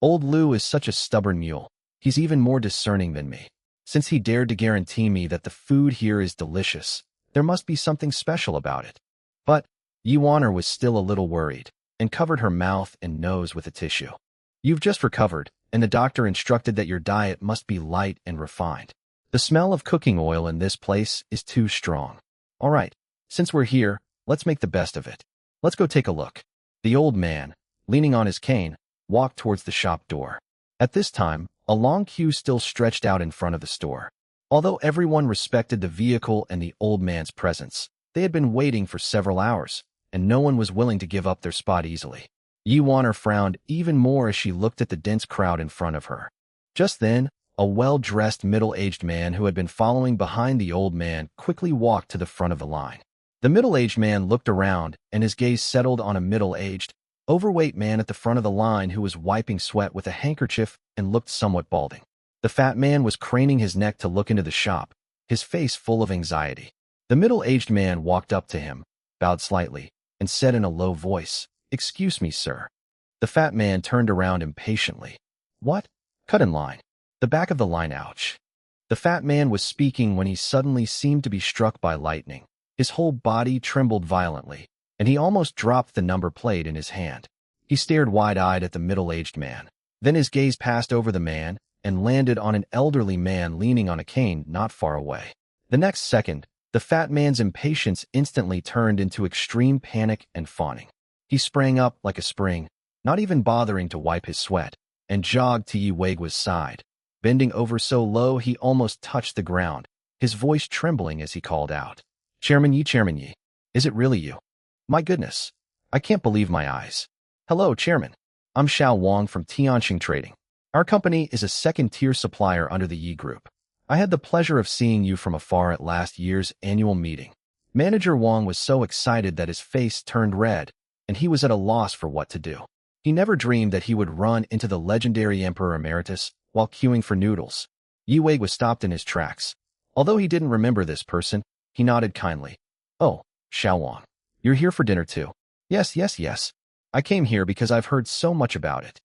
Old Lou is such a stubborn mule. He's even more discerning than me. Since he dared to guarantee me that the food here is delicious, there must be something special about it." But Yuaner was still a little worried, and covered her mouth and nose with a tissue. "You've just recovered, and the doctor instructed that your diet must be light and refined. The smell of cooking oil in this place is too strong. All right, since we're here, let's make the best of it. Let's go take a look." The old man, leaning on his cane, walked towards the shop door. At this time, a long queue still stretched out in front of the store. Although everyone respected the vehicle and the old man's presence, they had been waiting for several hours, and no one was willing to give up their spot easily. Yuaner frowned even more as she looked at the dense crowd in front of her. Just then, a well-dressed middle-aged man who had been following behind the old man quickly walked to the front of the line. The middle-aged man looked around, and his gaze settled on a middle-aged, overweight man at the front of the line who was wiping sweat with a handkerchief and looked somewhat balding. The fat man was craning his neck to look into the shop, his face full of anxiety. The middle-aged man walked up to him, bowed slightly, and said in a low voice, "Excuse me, sir." The fat man turned around impatiently. "What? Cut in line. The back of the line, ouch." The fat man was speaking when he suddenly seemed to be struck by lightning. His whole body trembled violently, and he almost dropped the number plate in his hand. He stared wide-eyed at the middle-aged man. Then his gaze passed over the man and landed on an elderly man leaning on a cane not far away. The next second, the fat man's impatience instantly turned into extreme panic and fawning. He sprang up like a spring, not even bothering to wipe his sweat, and jogged to Yi Weigua's side, bending over so low he almost touched the ground, his voice trembling as he called out, Chairman Yi, is it really you? My goodness, I can't believe my eyes. Hello, Chairman. I'm Xiao Wang from Tianxing Trading. Our company is a second-tier supplier under the Yi Group. I had the pleasure of seeing you from afar at last year's annual meeting. Manager Wang was so excited that his face turned red, and he was at a loss for what to do. He never dreamed that he would run into the legendary Emperor Emeritus while queuing for noodles. Yi Wei was stopped in his tracks. Although he didn't remember this person, he nodded kindly. Oh, Xiao Wang. You're here for dinner too. Yes. I came here because I've heard so much about it.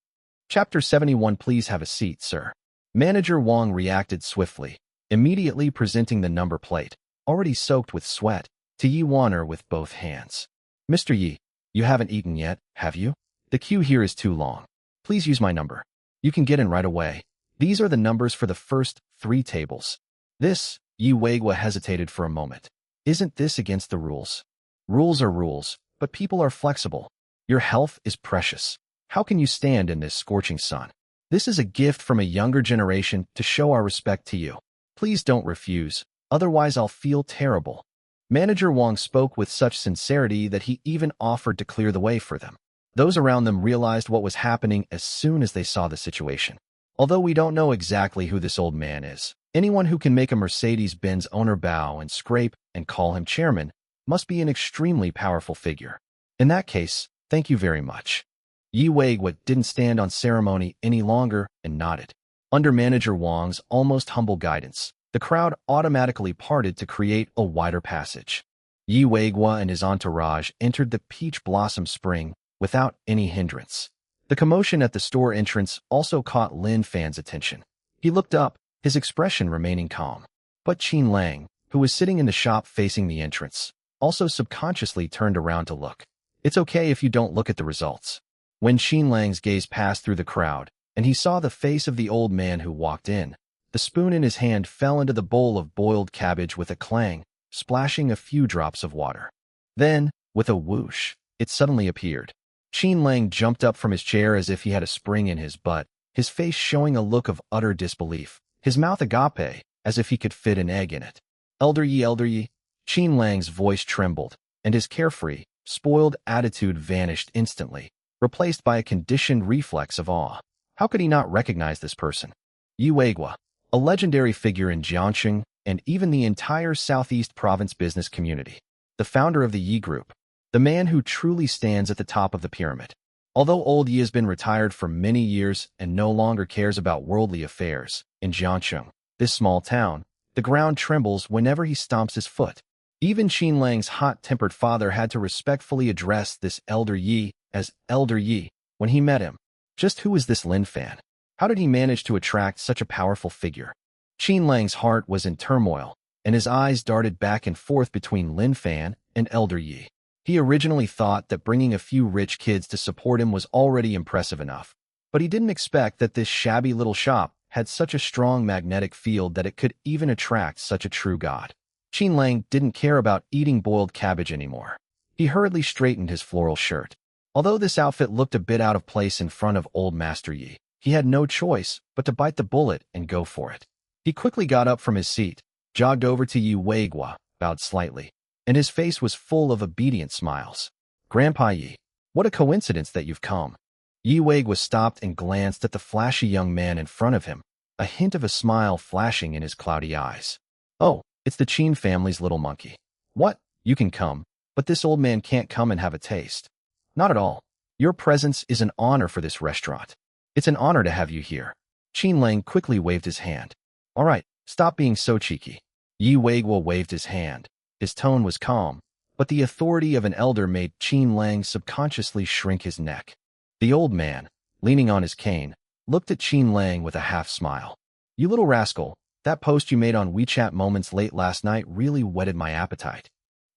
Chapter 71. Please have a seat, sir. Manager Wang reacted swiftly, immediately presenting the number plate, already soaked with sweat, to Yi Waner with both hands. Mr. Yi, you haven't eaten yet, have you? The queue here is too long. Please use my number. You can get in right away. These are the numbers for the first 3 tables. This, Yi Weigua hesitated for a moment. Isn't this against the rules? Rules are rules, but people are flexible. Your health is precious. How can you stand in this scorching sun? This is a gift from a younger generation to show our respect to you. Please don't refuse, otherwise I'll feel terrible. Manager Wang spoke with such sincerity that he even offered to clear the way for them. Those around them realized what was happening as soon as they saw the situation. Although we don't know exactly who this old man is, anyone who can make a Mercedes-Benz owner bow and scrape and call him chairman must be an extremely powerful figure. In that case, thank you very much. Yi Weiguo didn't stand on ceremony any longer and nodded. Under Manager Wang's almost humble guidance, the crowd automatically parted to create a wider passage. Yi Weiguo and his entourage entered the Peach Blossom Spring without any hindrance. The commotion at the store entrance also caught Lin Fan's attention. He looked up, his expression remaining calm. But Qin Lang, who was sitting in the shop facing the entrance, also subconsciously turned around to look. It's okay if you don't look at the results. When Qin Lang's gaze passed through the crowd, and he saw the face of the old man who walked in, the spoon in his hand fell into the bowl of boiled cabbage with a clang, splashing a few drops of water. Then, with a whoosh, it suddenly appeared. Qin Lang jumped up from his chair as if he had a spring in his butt, his face showing a look of utter disbelief, his mouth agape, as if he could fit an egg in it. Elder Yi. Qin Lang's voice trembled, and his carefree, spoiled attitude vanished instantly, replaced by a conditioned reflex of awe. How could he not recognize this person? Yi Weiguo, a legendary figure in Jiangxing and even the entire Southeast Province business community, the founder of the Yi Group, the man who truly stands at the top of the pyramid. Although old Yi has been retired for many years and no longer cares about worldly affairs, in Jiangxing, this small town, the ground trembles whenever he stomps his foot. Even Qin Lang's hot-tempered father had to respectfully address this Elder Yi as Elder Yi when he met him. Just who is this Lin Fan? How did he manage to attract such a powerful figure? Qin Lang's heart was in turmoil, and his eyes darted back and forth between Lin Fan and Elder Yi. He originally thought that bringing a few rich kids to support him was already impressive enough, but he didn't expect that this shabby little shop had such a strong magnetic field that it could even attract such a true god. Qin Lang didn't care about eating boiled cabbage anymore. He hurriedly straightened his floral shirt. Although this outfit looked a bit out of place in front of old Master Yi, he had no choice but to bite the bullet and go for it. He quickly got up from his seat, jogged over to Yi Weiguo, bowed slightly, and his face was full of obedient smiles. Grandpa Yi, what a coincidence that you've come. Yi Weiguo stopped and glanced at the flashy young man in front of him, a hint of a smile flashing in his cloudy eyes. Oh, it's the Qin family's little monkey. What? You can come, but this old man can't come and have a taste. Not at all. Your presence is an honor for this restaurant. It's an honor to have you here. Qin Lang quickly waved his hand. All right, stop being so cheeky. Yi Weiguo waved his hand. His tone was calm, but the authority of an elder made Qin Lang subconsciously shrink his neck. The old man, leaning on his cane, looked at Qin Lang with a half-smile. You little rascal, that post you made on WeChat moments late last night really whetted my appetite.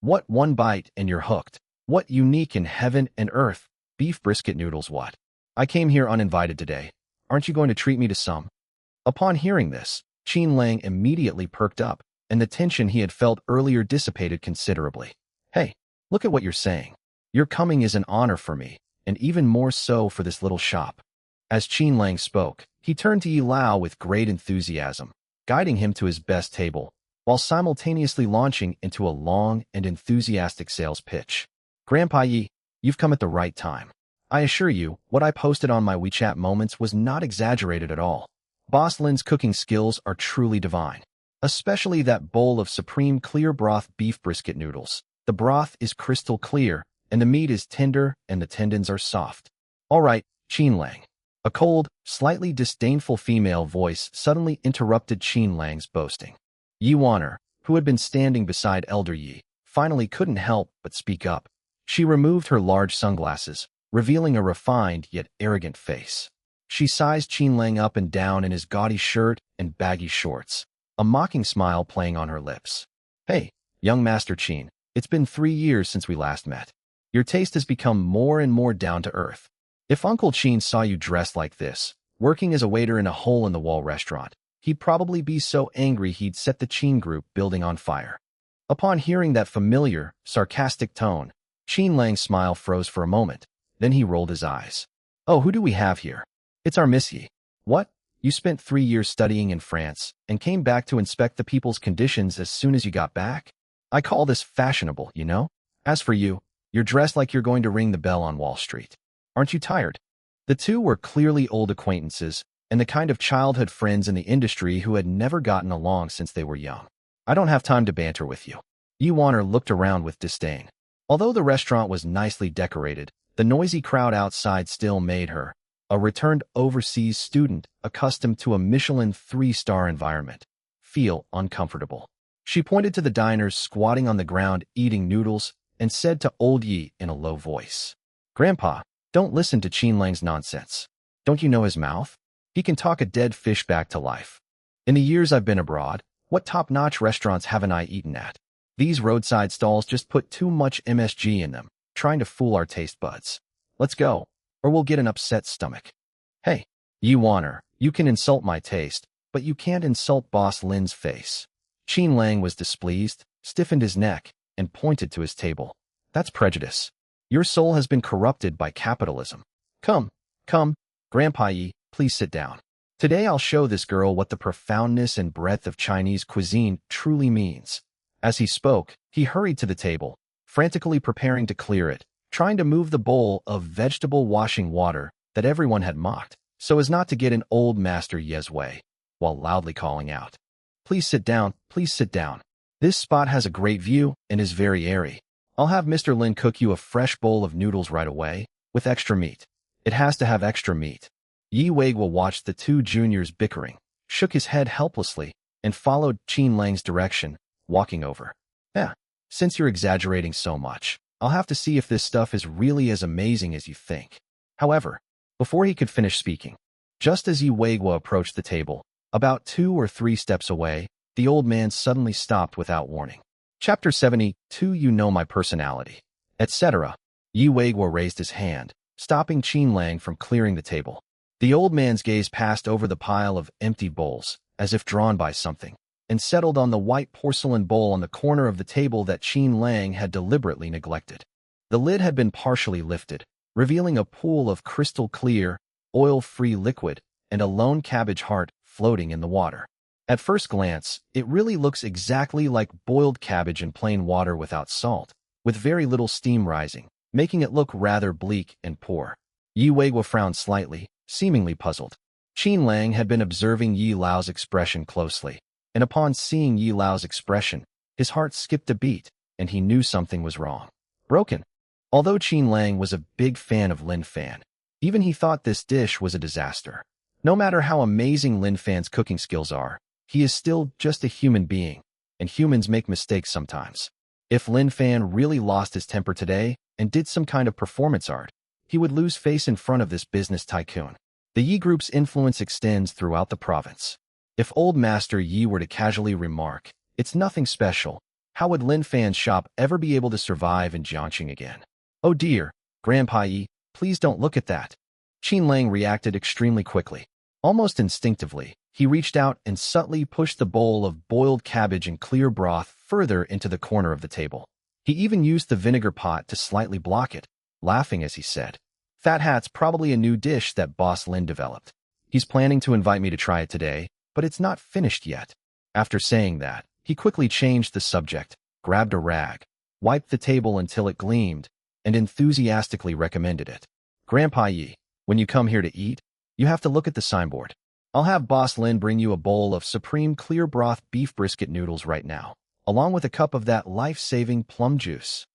What one bite and you're hooked. What unique in heaven and earth, beef brisket noodles what? I came here uninvited today. Aren't you going to treat me to some? Upon hearing this, Qin Lang immediately perked up, and the tension he had felt earlier dissipated considerably. Hey, look at what you're saying. Your coming is an honor for me, and even more so for this little shop. As Qin Lang spoke, he turned to Yi Lao with great enthusiasm, guiding him to his best table, while simultaneously launching into a long and enthusiastic sales pitch. Grandpa Yi, you've come at the right time. I assure you, what I posted on my WeChat moments was not exaggerated at all. Boss Lin's cooking skills are truly divine. Especially that bowl of supreme clear broth beef brisket noodles. The broth is crystal clear, and the meat is tender, and the tendons are soft. All right, Qin Lang. A cold, slightly disdainful female voice suddenly interrupted Qin Lang's boasting. Yi Wanner, who had been standing beside Elder Yi, finally couldn't help but speak up. She removed her large sunglasses, revealing a refined yet arrogant face. She sized Qin Lang up and down in his gaudy shirt and baggy shorts, a mocking smile playing on her lips. Hey, young Master Qin, it's been 3 years since we last met. Your taste has become more and more down to earth. If Uncle Qin saw you dressed like this, working as a waiter in a hole-in-the-wall restaurant, he'd probably be so angry he'd set the Qin group building on fire. Upon hearing that familiar, sarcastic tone, Qin Lang's smile froze for a moment. Then he rolled his eyes. Oh, who do we have here? It's our Miss Yi. What? You spent 3 years studying in France and came back to inspect the people's conditions as soon as you got back? I call this fashionable, you know? As for you, you're dressed like you're going to ring the bell on Wall Street. Aren't you tired? The two were clearly old acquaintances and the kind of childhood friends in the industry who had never gotten along since they were young. I don't have time to banter with you. Yi Wanner looked around with disdain. Although the restaurant was nicely decorated, the noisy crowd outside still made her, a returned overseas student accustomed to a Michelin 3-star environment, feel uncomfortable. She pointed to the diners squatting on the ground eating noodles and said to old Yi in a low voice, "Grandpa, don't listen to Qin Lang's nonsense. Don't you know his mouth? He can talk a dead fish back to life. In the years I've been abroad, what top-notch restaurants haven't I eaten at? These roadside stalls just put too much MSG in them, trying to fool our taste buds. Let's go, or we'll get an upset stomach." Hey, Yi Wanner, you can insult my taste, but you can't insult Boss Lin's face. Qin Lang was displeased, stiffened his neck, and pointed to his table. That's prejudice. Your soul has been corrupted by capitalism. Come, Grandpa Yi, please sit down. Today I'll show this girl what the profoundness and breadth of Chinese cuisine truly means. As he spoke, he hurried to the table, frantically preparing to clear it, trying to move the bowl of vegetable washing water that everyone had mocked, so as not to get in old Master Ye's way, while loudly calling out, please sit down, please sit down. This spot has a great view and is very airy. I'll have Mr. Lin cook you a fresh bowl of noodles right away, with extra meat. It has to have extra meat." Yi Weiguo watched the two juniors bickering, shook his head helplessly, and followed Qin Lang's direction, walking over. Since you're exaggerating so much, I'll have to see if this stuff is really as amazing as you think. However, before he could finish speaking, just as Yi Weiguo approached the table, about 2 or 3 steps away, the old man suddenly stopped without warning. Chapter 72. You know my personality, etc. Yi Weiguo raised his hand, stopping Qin Lang from clearing the table. The old man's gaze passed over the pile of empty bowls, as if drawn by something, and settled on the white porcelain bowl on the corner of the table that Qin Lang had deliberately neglected. The lid had been partially lifted, revealing a pool of crystal-clear, oil-free liquid and a lone cabbage heart floating in the water. At first glance, it really looks exactly like boiled cabbage in plain water without salt, with very little steam rising, making it look rather bleak and poor. Yi Weiguo frowned slightly, seemingly puzzled. Qin Lang had been observing Yi Lao's expression closely, and upon seeing Yi Lao's expression, his heart skipped a beat, and he knew something was wrong. Broken. Although Qin Lang was a big fan of Lin Fan, even he thought this dish was a disaster. No matter how amazing Lin Fan's cooking skills are, he is still just a human being, and humans make mistakes sometimes. If Lin Fan really lost his temper today and did some kind of performance art, he would lose face in front of this business tycoon. The Yi Group's influence extends throughout the province. If old Master Yi were to casually remark, "It's nothing special," how would Lin Fan's shop ever be able to survive in Jiangxing again? "Oh dear, Grandpa Yi, please don't look at that." Qin Lang reacted extremely quickly. Almost instinctively, he reached out and subtly pushed the bowl of boiled cabbage and clear broth further into the corner of the table. He even used the vinegar pot to slightly block it, laughing as he said, "Fat Hat's probably a new dish that Boss Lin developed. He's planning to invite me to try it today, but it's not finished yet." After saying that, he quickly changed the subject, grabbed a rag, wiped the table until it gleamed, and enthusiastically recommended it. "Grandpa Yi, when you come here to eat, you have to look at the signboard. I'll have Boss Lin bring you a bowl of supreme clear broth beef brisket noodles right now, along with a cup of that life-saving plum juice.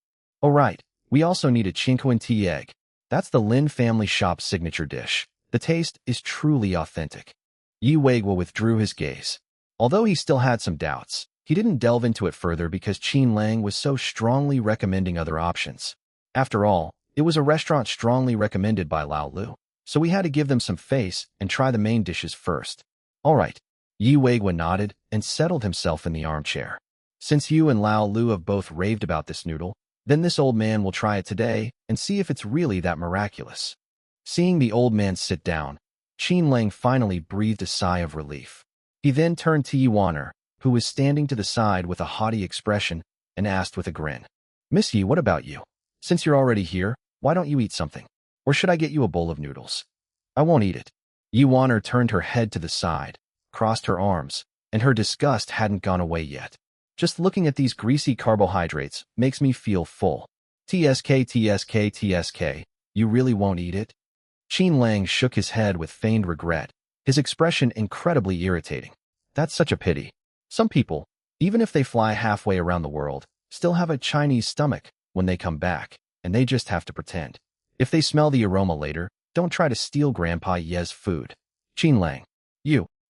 Oh right, we also need a chinquan tea egg. That's the Lin family shop's signature dish. The taste is truly authentic." Yi Weiguo withdrew his gaze. Although he still had some doubts, he didn't delve into it further because Qin Lang was so strongly recommending other options. After all, it was a restaurant strongly recommended by Lao Lu, so we had to give them some face and try the main dishes first. All right. Yi Weiguo nodded and settled himself in the armchair. Since you and Lao Lu have both raved about this noodle, then this old man will try it today and see if it's really that miraculous. Seeing the old man sit down, Qin Lang finally breathed a sigh of relief. He then turned to Yi Wanner, who was standing to the side with a haughty expression, and asked with a grin, "Miss Yi, what about you? Since you're already here, why don't you eat something? Or should I get you a bowl of noodles?" "I won't eat it. Yuaner turned her head to the side, crossed her arms, and her disgust hadn't gone away yet. Just looking at these greasy carbohydrates makes me feel full. TSK, TSK, TSK, you really won't eat it? Qin Lang shook his head with feigned regret, his expression incredibly irritating. That's such a pity. Some people, even if they fly halfway around the world, still have a Chinese stomach when they come back, and they just have to pretend. If they smell the aroma later, don't try to steal Grandpa Ye's food. Qin Lang.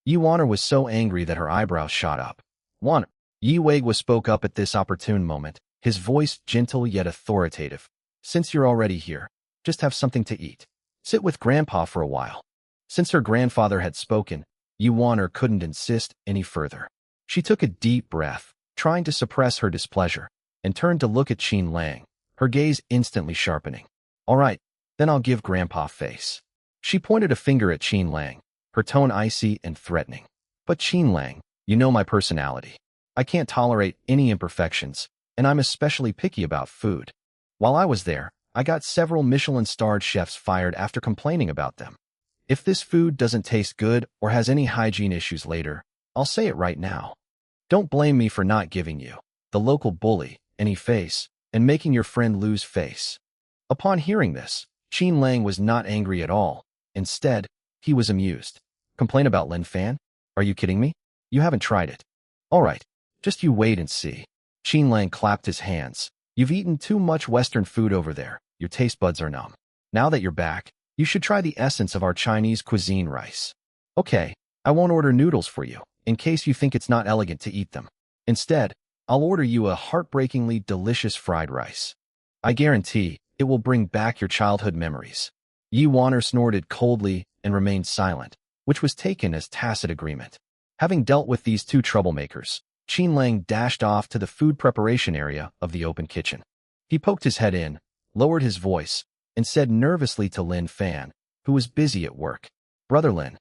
Yuaner was so angry that her eyebrows shot up. One. Yi Wei spoke up at this opportune moment, his voice gentle yet authoritative. Since you're already here, just have something to eat. Sit with Grandpa for a while. Since her grandfather had spoken, Yuaner couldn't insist any further. She took a deep breath, trying to suppress her displeasure, and turned to look at Qin Lang, her gaze instantly sharpening. All right, then I'll give Grandpa face. She pointed a finger at Qin Lang, her tone icy and threatening. But Qin Lang, you know my personality. I can't tolerate any imperfections, and I'm especially picky about food. While I was there, I got several Michelin-starred chefs fired after complaining about them. If this food doesn't taste good or has any hygiene issues later, I'll say it right now. Don't blame me for not giving you, the local bully, any face, and making your friend lose face. Upon hearing this, Qin Lang was not angry at all. Instead, he was amused. Complain about Lin Fan? Are you kidding me? You haven't tried it. All right, just you wait and see. Qin Lang clapped his hands. You've eaten too much Western food over there. Your taste buds are numb. Now that you're back, you should try the essence of our Chinese cuisine rice. Okay, I won't order noodles for you, in case you think it's not elegant to eat them. Instead, I'll order you a heartbreakingly delicious fried rice. I guarantee it will bring back your childhood memories. Yuaner snorted coldly and remained silent, which was taken as tacit agreement. Having dealt with these two troublemakers, Qin Lang dashed off to the food preparation area of the open kitchen. He poked his head in, lowered his voice, and said nervously to Lin Fan, who was busy at work, Brother Lin,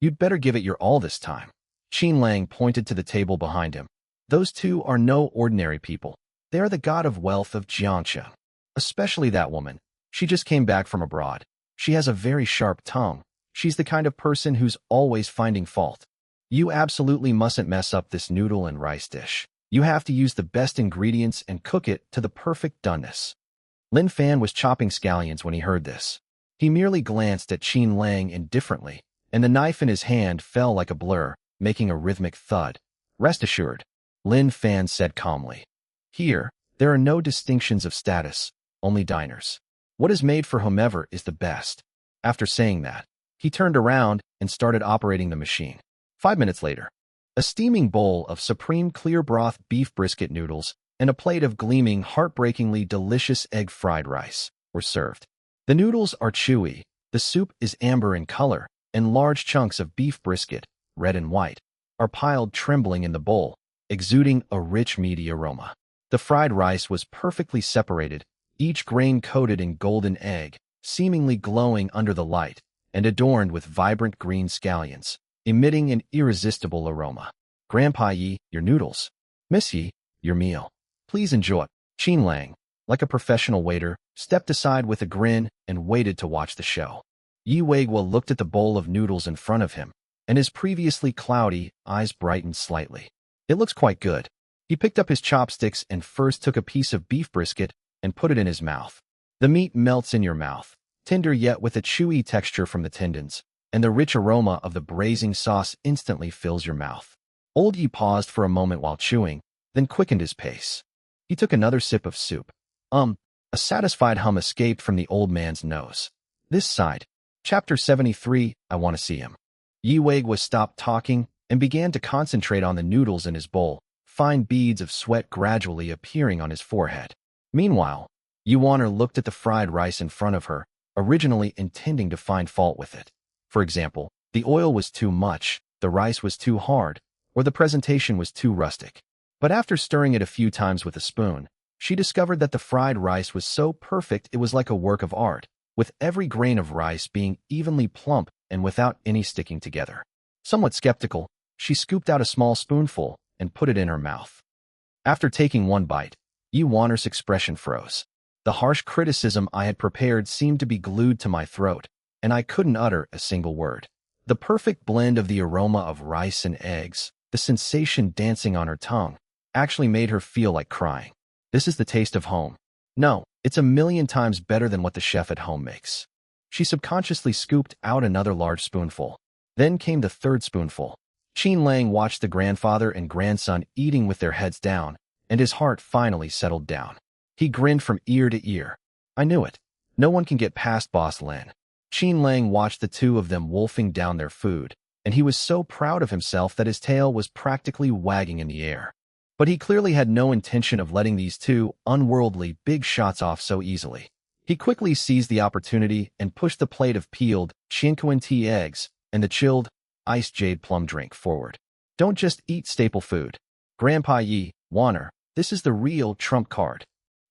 you'd better give it your all this time. Qin Lang pointed to the table behind him. Those two are no ordinary people. They are the god of wealth of Jiangxia. Especially that woman. She just came back from abroad. She has a very sharp tongue. She's the kind of person who's always finding fault. You absolutely mustn't mess up this noodle and rice dish. You have to use the best ingredients and cook it to the perfect doneness. Lin Fan was chopping scallions when he heard this. He merely glanced at Qin Lang indifferently, and the knife in his hand fell like a blur, making a rhythmic thud. Rest assured, Lin Fan said calmly. Here, there are no distinctions of status, only diners. What is made for whomever is the best. After saying that, he turned around and started operating the machine. 5 minutes later, a steaming bowl of supreme clear broth beef brisket noodles and a plate of gleaming, heartbreakingly delicious egg fried rice were served. The noodles are chewy, the soup is amber in color, and large chunks of beef brisket, red and white, are piled trembling in the bowl, exuding a rich meaty aroma. The fried rice was perfectly separated, each grain coated in golden egg, seemingly glowing under the light, and adorned with vibrant green scallions, emitting an irresistible aroma. Grandpa Yi, your noodles. Miss Yi, your meal. Please enjoy. Qin Lang, like a professional waiter, stepped aside with a grin and waited to watch the show. Yi Weiguo looked at the bowl of noodles in front of him, and his previously cloudy eyes brightened slightly. It looks quite good. He picked up his chopsticks and first took a piece of beef brisket and put it in his mouth. The meat melts in your mouth, tender yet with a chewy texture from the tendons, and the rich aroma of the braising sauce instantly fills your mouth. Old Yi paused for a moment while chewing, then quickened his pace. He took another sip of soup. A satisfied hum escaped from the old man's nose. This side. Chapter 73, I want to see him. Yi Weiguo stopped talking and began to concentrate on the noodles in his bowl, fine beads of sweat gradually appearing on his forehead. Meanwhile, Yuaner looked at the fried rice in front of her, originally intending to find fault with it. For example, the oil was too much, the rice was too hard, or the presentation was too rustic. But after stirring it a few times with a spoon, she discovered that the fried rice was so perfect it was like a work of art, with every grain of rice being evenly plump and without any sticking together. Somewhat skeptical, she scooped out a small spoonful and put it in her mouth. After taking one bite, Yuaner's expression froze. The harsh criticism I had prepared seemed to be glued to my throat, and I couldn't utter a single word. The perfect blend of the aroma of rice and eggs, the sensation dancing on her tongue, actually made her feel like crying. This is the taste of home. No, it's a million times better than what the chef at home makes. She subconsciously scooped out another large spoonful. Then came the third spoonful. Qin Lang watched the grandfather and grandson eating with their heads down, and his heart finally settled down. He grinned from ear to ear. I knew it. No one can get past Boss Lin. Qin Lang watched the two of them wolfing down their food, and he was so proud of himself that his tail was practically wagging in the air. But he clearly had no intention of letting these two unworldly big shots off so easily. He quickly seized the opportunity and pushed the plate of peeled Chinquan tea eggs and the chilled, iced jade plum drink forward. Don't just eat staple food. Grandpa Yi, Warner, this is the real trump card.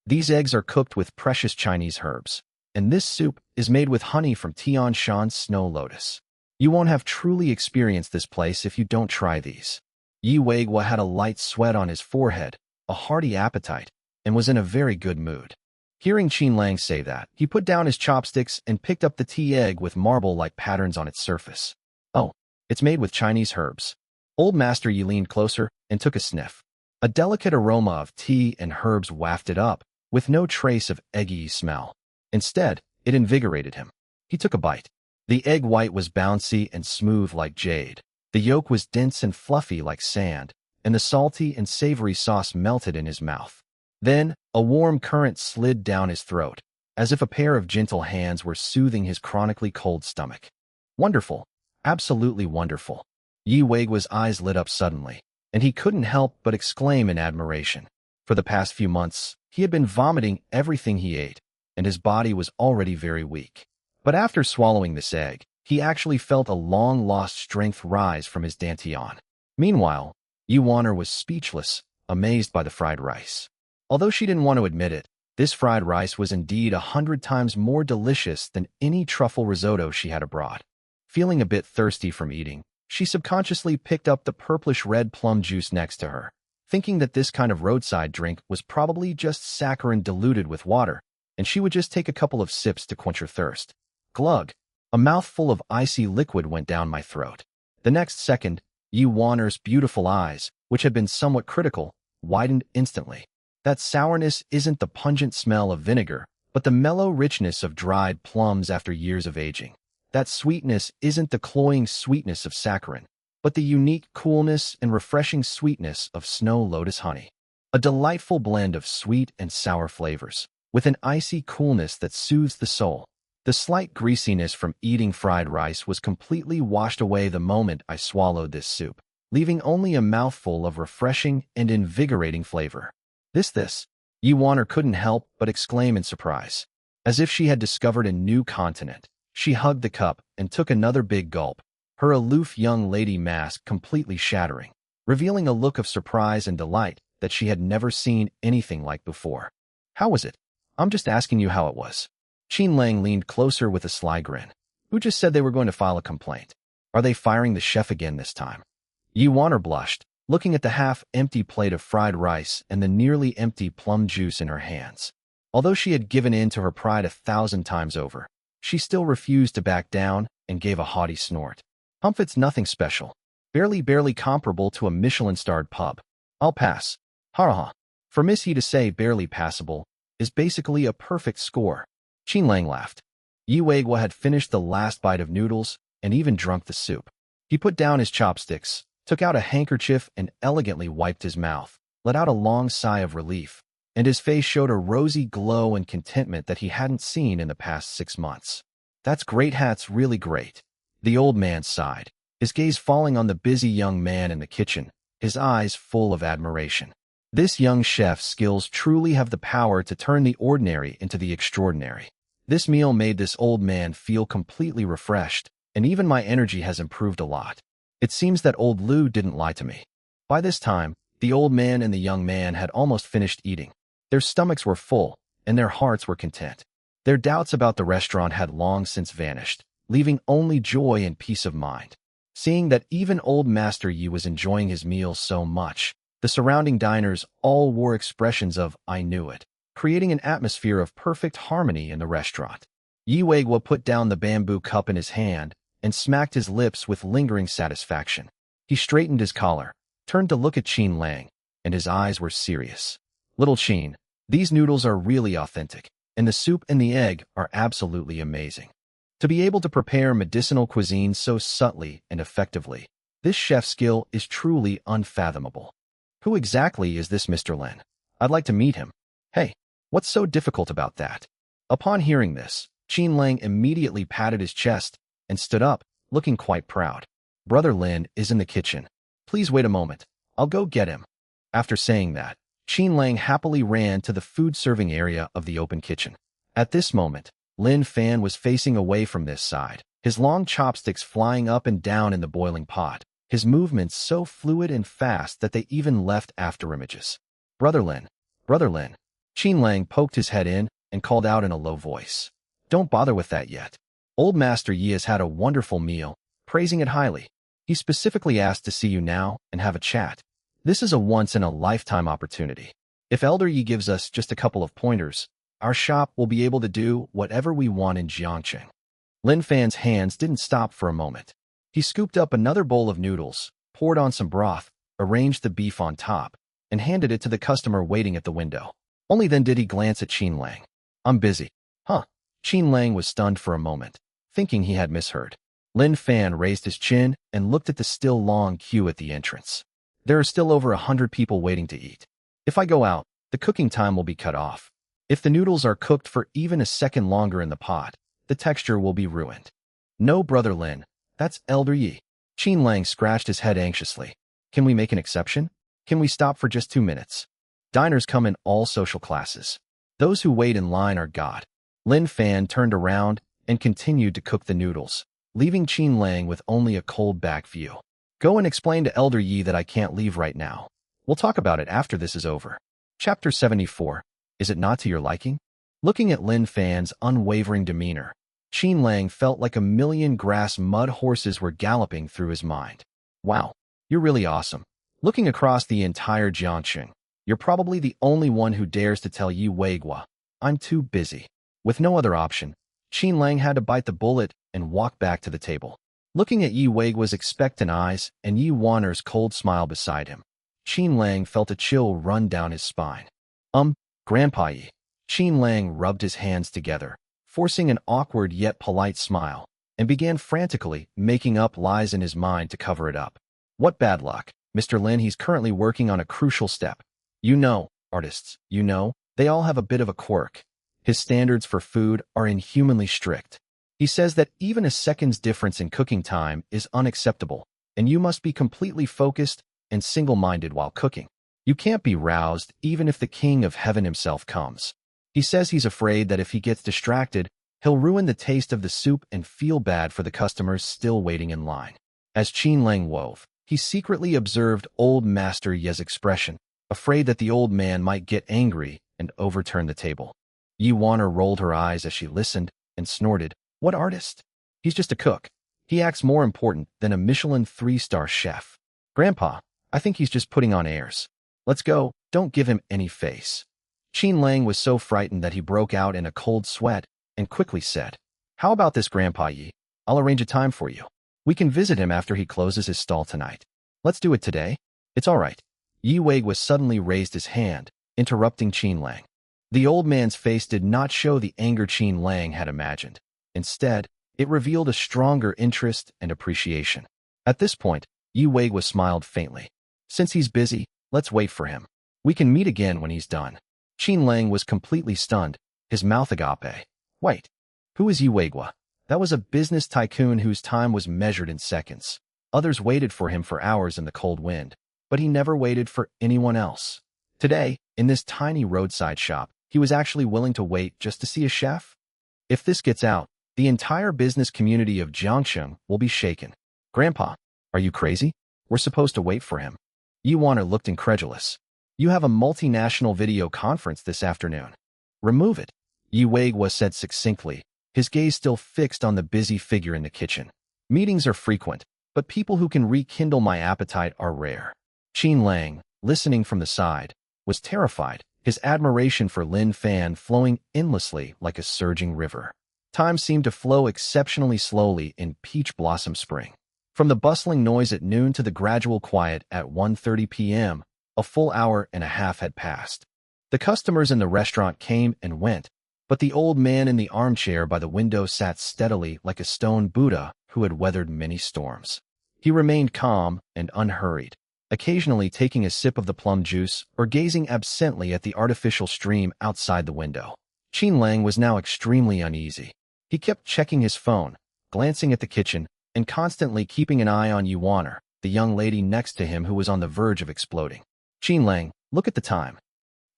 These eggs are cooked with precious Chinese herbs, and this soup is made with honey from Tian Shan's snow lotus. You won't have truly experienced this place if you don't try these. Yi Weigua had a light sweat on his forehead, a hearty appetite, and was in a very good mood. Hearing Qin Lang say that, he put down his chopsticks and picked up the tea egg with marble-like patterns on its surface. Oh, it's made with Chinese herbs. Old Master Yi leaned closer and took a sniff. A delicate aroma of tea and herbs wafted up, with no trace of eggy smell. Instead, it invigorated him. He took a bite. The egg white was bouncy and smooth like jade. The yolk was dense and fluffy like sand, and the salty and savory sauce melted in his mouth. Then, a warm current slid down his throat, as if a pair of gentle hands were soothing his chronically cold stomach. Wonderful. Absolutely wonderful. Yi Weigua's eyes lit up suddenly, and he couldn't help but exclaim in admiration. For the past few months, he had been vomiting everything he ate, and his body was already very weak. But after swallowing this egg, he actually felt a long-lost strength rise from his dantian. Meanwhile, Yi Warner was speechless, amazed by the fried rice. Although she didn't want to admit it, this fried rice was indeed 100 times more delicious than any truffle risotto she had abroad. Feeling a bit thirsty from eating, she subconsciously picked up the purplish-red plum juice next to her, thinking that this kind of roadside drink was probably just saccharin diluted with water, and she would just take a couple of sips to quench her thirst. Glug! A mouthful of icy liquid went down my throat. The next second, Yi Warner's beautiful eyes, which had been somewhat critical, widened instantly. That sourness isn't the pungent smell of vinegar, but the mellow richness of dried plums after years of aging. That sweetness isn't the cloying sweetness of saccharin, but the unique coolness and refreshing sweetness of snow lotus honey. A delightful blend of sweet and sour flavors, with an icy coolness that soothes the soul. The slight greasiness from eating fried rice was completely washed away the moment I swallowed this soup, leaving only a mouthful of refreshing and invigorating flavor. This. Yi Warner couldn't help but exclaim in surprise. As if she had discovered a new continent, she hugged the cup and took another big gulp, her aloof young lady mask completely shattering, revealing a look of surprise and delight that she had never seen anything like before. How was it? I'm just asking you how it was. Qin Lang leaned closer with a sly grin. Who just said they were going to file a complaint? Are they firing the chef again this time? Yi Warner blushed, looking at the half-empty plate of fried rice and the nearly empty plum juice in her hands. Although she had given in to her pride 1,000 times over, she still refused to back down and gave a haughty snort. Humph, it's nothing special. Barely comparable to a Michelin-starred pub. I'll pass. Ha. For Miss He to say barely passable is basically a perfect score. Qin Lang laughed. Yi Weigua had finished the last bite of noodles and even drunk the soup. He put down his chopsticks, took out a handkerchief and elegantly wiped his mouth, let out a long sigh of relief, and his face showed a rosy glow and contentment that he hadn't seen in the past 6 months. That's great, Hat's really great. The old man sighed, his gaze falling on the busy young man in the kitchen, his eyes full of admiration. This young chef's skills truly have the power to turn the ordinary into the extraordinary. This meal made this old man feel completely refreshed, and even my energy has improved a lot. It seems that old Lu didn't lie to me. By this time, the old man and the young man had almost finished eating. Their stomachs were full, and their hearts were content. Their doubts about the restaurant had long since vanished, leaving only joy and peace of mind. Seeing that even old Master Yi was enjoying his meal so much, the surrounding diners all wore expressions of "I knew it," creating an atmosphere of perfect harmony in the restaurant. Yi Weigwa put down the bamboo cup in his hand and smacked his lips with lingering satisfaction. He straightened his collar, turned to look at Qin Lang, and his eyes were serious. Little Qin, these noodles are really authentic, and the soup and the egg are absolutely amazing. To be able to prepare medicinal cuisine so subtly and effectively, this chef's skill is truly unfathomable. Who exactly is this Mr. Lin? I'd like to meet him. Hey, what's so difficult about that? Upon hearing this, Qin Lang immediately patted his chest and stood up, looking quite proud. Brother Lin is in the kitchen. Please wait a moment. I'll go get him. After saying that, Qin Lang happily ran to the food-serving area of the open kitchen. At this moment, Lin Fan was facing away from this side, his long chopsticks flying up and down in the boiling pot, his movements so fluid and fast that they even left afterimages. Brother Lin. Qin Lang poked his head in and called out in a low voice. Don't bother with that yet. Old Master Yi has had a wonderful meal, praising it highly. He specifically asked to see you now and have a chat. This is a once-in-a-lifetime opportunity. If Elder Yi gives us just a couple of pointers, our shop will be able to do whatever we want in Jiangcheng. Lin Fan's hands didn't stop for a moment. He scooped up another bowl of noodles, poured on some broth, arranged the beef on top, and handed it to the customer waiting at the window. Only then did he glance at Qin Lang. I'm busy. Huh? Qin Lang was stunned for a moment, thinking he had misheard. Lin Fan raised his chin and looked at the still long queue at the entrance. There are still over 100 people waiting to eat. If I go out, the cooking time will be cut off. If the noodles are cooked for even a second longer in the pot, the texture will be ruined. No, Brother Lin, that's Elder Yi. Qin Lang scratched his head anxiously. Can we make an exception? Can we stop for just 2 minutes? Diners come in all social classes. Those who wait in line are God. Lin Fan turned around and continued to cook the noodles, leaving Qin Lang with only a cold back view. Go and explain to Elder Yi that I can't leave right now. We'll talk about it after this is over. Chapter 74. Is it not to your liking? Looking at Lin Fan's unwavering demeanor, Qin Lang felt like a million grass mud horses were galloping through his mind. Wow, you're really awesome. Looking across the entire Jiangcheng, you're probably the only one who dares to tell Yi Weigua, I'm too busy. With no other option, Qin Lang had to bite the bullet and walk back to the table. Looking at Yi Weigua's expectant eyes and Yi Wanner's cold smile beside him, Qin Lang felt a chill run down his spine. Grandpa Yi. Qin Lang rubbed his hands together, forcing an awkward yet polite smile, and began frantically making up lies in his mind to cover it up. What bad luck, Mr. Lin, he's currently working on a crucial step. You know, artists, they all have a bit of a quirk. His standards for food are inhumanly strict. He says that even a second's difference in cooking time is unacceptable, and you must be completely focused and single-minded while cooking. You can't be roused even if the King of Heaven himself comes. He says he's afraid that if he gets distracted, he'll ruin the taste of the soup and feel bad for the customers still waiting in line. As Qin Lang wove, he secretly observed old Master Ye's expression, afraid that the old man might get angry and overturn the table. Yi Wanner rolled her eyes as she listened and snorted, What artist? He's just a cook. He acts more important than a Michelin 3-star chef. Grandpa, I think he's just putting on airs. Let's go, don't give him any face. Qin Lang was so frightened that he broke out in a cold sweat and quickly said, How about this, Grandpa Yi? I'll arrange a time for you. We can visit him after he closes his stall tonight. Let's do it today. It's all right. Yi Weigua suddenly raised his hand, interrupting Qin Lang. The old man's face did not show the anger Qin Lang had imagined. Instead, it revealed a stronger interest and appreciation. At this point, Yi Weigua smiled faintly. Since he's busy, let's wait for him. We can meet again when he's done. Qin Lang was completely stunned, his mouth agape. Wait, who is Yi Weigua? That was a business tycoon whose time was measured in seconds. Others waited for him for hours in the cold wind, but he never waited for anyone else. Today, in this tiny roadside shop, he was actually willing to wait just to see a chef? If this gets out, the entire business community of Jiangcheng will be shaken. Grandpa, are you crazy? We're supposed to wait for him. Yi Wanner looked incredulous. You have a multinational video conference this afternoon. Remove it, Yi Weigua said succinctly, his gaze still fixed on the busy figure in the kitchen. Meetings are frequent, but people who can rekindle my appetite are rare. Qin Lang, listening from the side, was terrified, his admiration for Lin Fan flowing endlessly like a surging river. Time seemed to flow exceptionally slowly in peach blossom spring. From the bustling noise at noon to the gradual quiet at 1:30 p.m., a full hour and a half had passed. The customers in the restaurant came and went, but the old man in the armchair by the window sat steadily like a stone Buddha who had weathered many storms. He remained calm and unhurried, occasionally taking a sip of the plum juice or gazing absently at the artificial stream outside the window. Qin Lang was now extremely uneasy. He kept checking his phone, glancing at the kitchen, and constantly keeping an eye on Yuaner, the young lady next to him who was on the verge of exploding. Qin Lang, look at the time.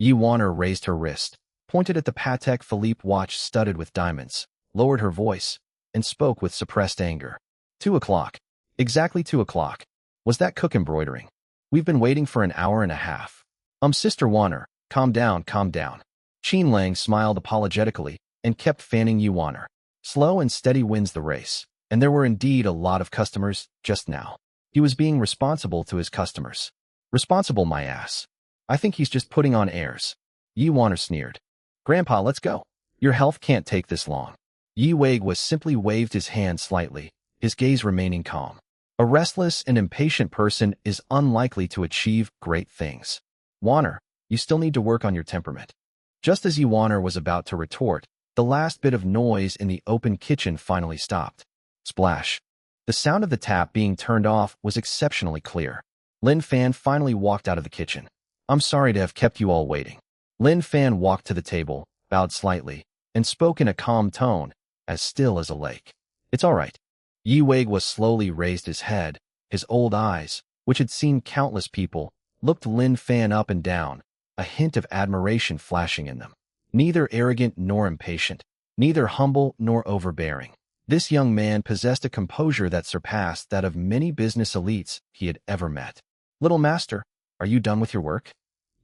Yuaner raised her wrist, pointed at the Patek Philippe watch studded with diamonds, lowered her voice, and spoke with suppressed anger. 2 o'clock. Exactly 2 o'clock. Was that cook embroidering? We've been waiting for an hour and a half. Sister Yuaner, calm down, calm down. Qin Lang smiled apologetically and kept fanning Yuaner. Slow and steady wins the race, and there were indeed a lot of customers just now. He was being responsible to his customers. Responsible, my ass. I think he's just putting on airs. Yuaner sneered. Grandpa, let's go. Your health can't take this long. Yi Wei simply waved his hand slightly, his gaze remaining calm. A restless and impatient person is unlikely to achieve great things. Yuaner, you still need to work on your temperament. Just as Yuaner was about to retort, the last bit of noise in the open kitchen finally stopped. Splash. The sound of the tap being turned off was exceptionally clear. Lin Fan finally walked out of the kitchen. I'm sorry to have kept you all waiting. Lin Fan walked to the table, bowed slightly, and spoke in a calm tone, as still as a lake. It's all right. Yi Wei slowly raised his head. His old eyes, which had seen countless people, looked Lin Fan up and down, a hint of admiration flashing in them. Neither arrogant nor impatient, neither humble nor overbearing. This young man possessed a composure that surpassed that of many business elites he had ever met. Little master, are you done with your work?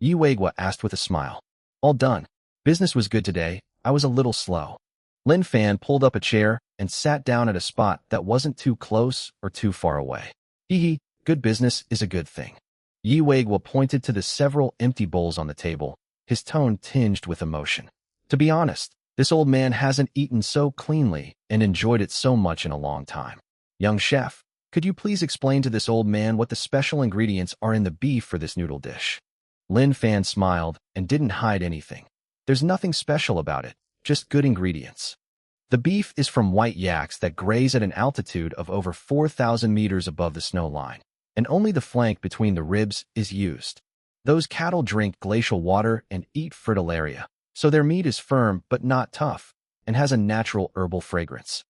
Yi Wei asked with a smile. All done. Business was good today. I was a little slow. Lin Fan pulled up a chair and sat down at a spot that wasn't too close or too far away. Hee, good business is a good thing. Yi Wei pointed to the several empty bowls on the table, his tone tinged with emotion. To be honest, this old man hasn't eaten so cleanly and enjoyed it so much in a long time. Young chef, could you please explain to this old man what the special ingredients are in the beef for this noodle dish? Lin Fan smiled and didn't hide anything. There's nothing special about it, just good ingredients. The beef is from white yaks that graze at an altitude of over 4,000 meters above the snow line, and only the flank between the ribs is used. Those cattle drink glacial water and eat fritillaria, so their meat is firm but not tough, and has a natural herbal fragrance.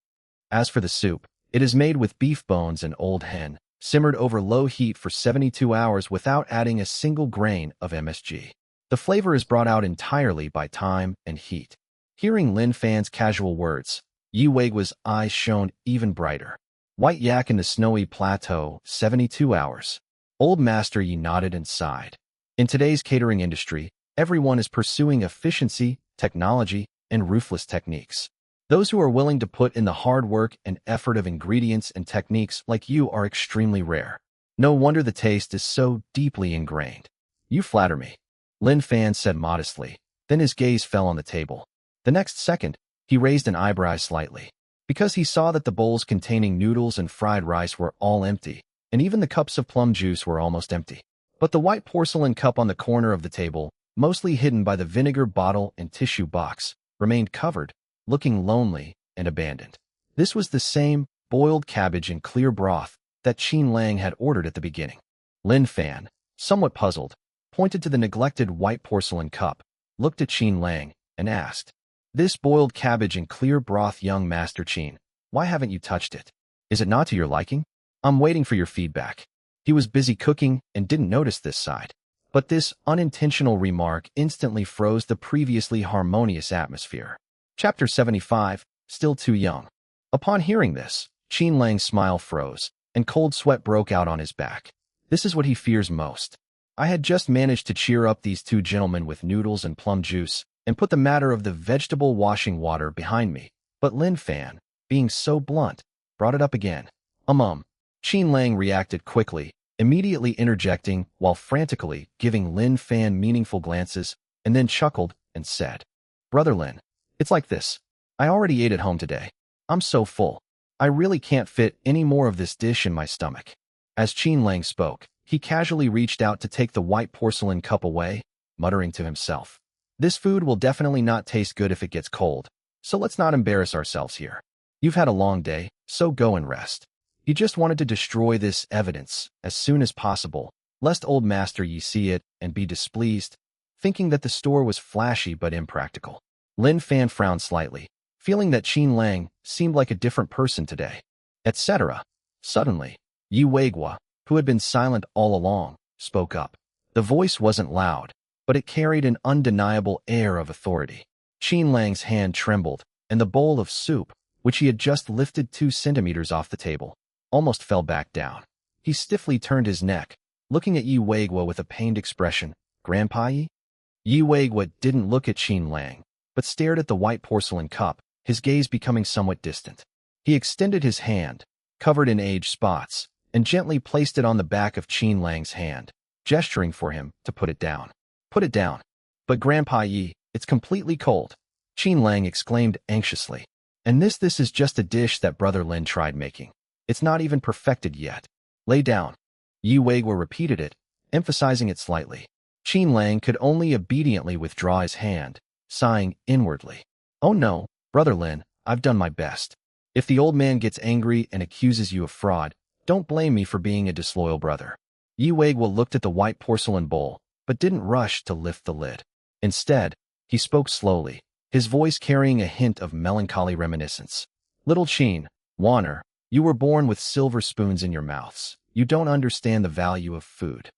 As for the soup, it is made with beef bones and old hen, simmered over low heat for 72 hours without adding a single grain of MSG. The flavor is brought out entirely by time and heat. Hearing Lin Fan's casual words, Yi Wei's eyes shone even brighter. White yak in the snowy plateau, 72 hours. Old Master Yi nodded and sighed. In today's catering industry, everyone is pursuing efficiency, technology, and ruthless techniques. Those who are willing to put in the hard work and effort of ingredients and techniques like you are extremely rare. No wonder the taste is so deeply ingrained. You flatter me, Lin Fan said modestly. Then his gaze fell on the table. The next second, he raised an eyebrow slightly, because he saw that the bowls containing noodles and fried rice were all empty, and even the cups of plum juice were almost empty. But the white porcelain cup on the corner of the table, mostly hidden by the vinegar bottle and tissue box, remained covered, looking lonely and abandoned. This was the same boiled cabbage and clear broth that Qin Lang had ordered at the beginning. Lin Fan, somewhat puzzled, pointed to the neglected white porcelain cup, looked at Qin Lang, and asked, This boiled cabbage and clear broth, young Master Qin, why haven't you touched it? Is it not to your liking? I'm waiting for your feedback. He was busy cooking and didn't notice this side. But this unintentional remark instantly froze the previously harmonious atmosphere. Chapter 75, Still Too Young. Upon hearing this, Qin Lang's smile froze, and cold sweat broke out on his back. This is what he fears most. I had just managed to cheer up these two gentlemen with noodles and plum juice, and put the matter of the vegetable washing water behind me. But Lin Fan, being so blunt, brought it up again. Qin Lang reacted quickly, immediately interjecting while frantically giving Lin Fan meaningful glances, and then chuckled and said, Brother Lin, it's like this. I already ate at home today. I'm so full. I really can't fit any more of this dish in my stomach. As Qin Lang spoke, he casually reached out to take the white porcelain cup away, muttering to himself, "This food will definitely not taste good if it gets cold, so let's not embarrass ourselves here. You've had a long day, so go and rest." He just wanted to destroy this evidence as soon as possible, lest old Master Yi see it and be displeased, thinking that the store was flashy but impractical. Lin Fan frowned slightly, feeling that Qin Lang seemed like a different person today, etc. Suddenly, Yi Weigua, who had been silent all along, spoke up. The voice wasn't loud, but it carried an undeniable air of authority. Qin Lang's hand trembled, and the bowl of soup, which he had just lifted 2 centimeters off the table, almost fell back down. He stiffly turned his neck, looking at Yi Weigua with a pained expression. "Grandpa Yi?" Yi Weigua didn't look at Qin Lang, but stared at the white porcelain cup, his gaze becoming somewhat distant. He extended his hand, covered in age spots, and gently placed it on the back of Qin Lang's hand, gesturing for him to put it down. "Put it down." "But Grandpa Yi, it's completely cold," Qin Lang exclaimed anxiously. "And this is just a dish that Brother Lin tried making. It's not even perfected yet." "Lay down." Yi Weigua repeated it, emphasizing it slightly. Qin Lang could only obediently withdraw his hand, sighing inwardly. "Oh no, Brother Lin, I've done my best. If the old man gets angry and accuses you of fraud, don't blame me for being a disloyal brother." Yi Weigua looked at the white porcelain bowl, but didn't rush to lift the lid. Instead, he spoke slowly, his voice carrying a hint of melancholy reminiscence. "Little Qin, Wanner, you were born with silver spoons in your mouths. You don't understand the value of food.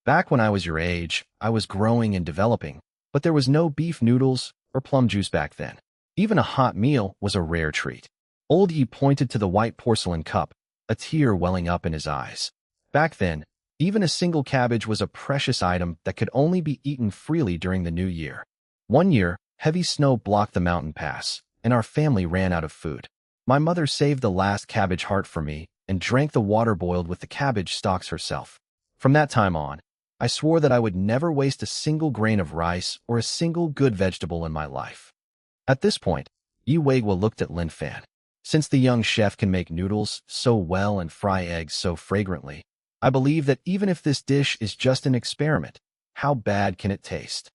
Back when I was your age, I was growing and developing, but there was no beef noodles or plum juice back then. Even a hot meal was a rare treat." Old Yi pointed to the white porcelain cup, a tear welling up in his eyes. "Back then, even a single cabbage was a precious item that could only be eaten freely during the new year. One year, heavy snow blocked the mountain pass, and our family ran out of food. My mother saved the last cabbage heart for me and drank the water boiled with the cabbage stalks herself. From that time on, I swore that I would never waste a single grain of rice or a single good vegetable in my life." At this point, Yi Weigua looked at Lin Fan. "Since the young chef can make noodles so well and fry eggs so fragrantly, I believe that even if this dish is just an experiment, how bad can it taste?"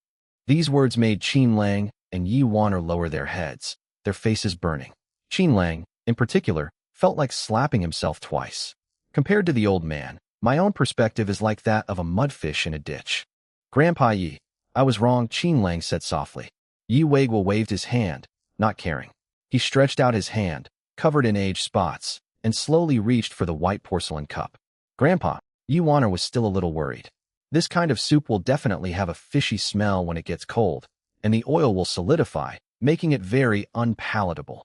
These words made Qin Lang and Yi Wanner lower their heads, their faces burning. Qin Lang, in particular, felt like slapping himself twice. Compared to the old man, my own perspective is like that of a mudfish in a ditch. "Grandpa Yi, I was wrong," Qin Lang said softly. Yi Weigua waved his hand, not caring. He stretched out his hand, covered in age spots, and slowly reached for the white porcelain cup. "Grandpa," Yi Wanner was still a little worried. "This kind of soup will definitely have a fishy smell when it gets cold, and the oil will solidify, making it very unpalatable."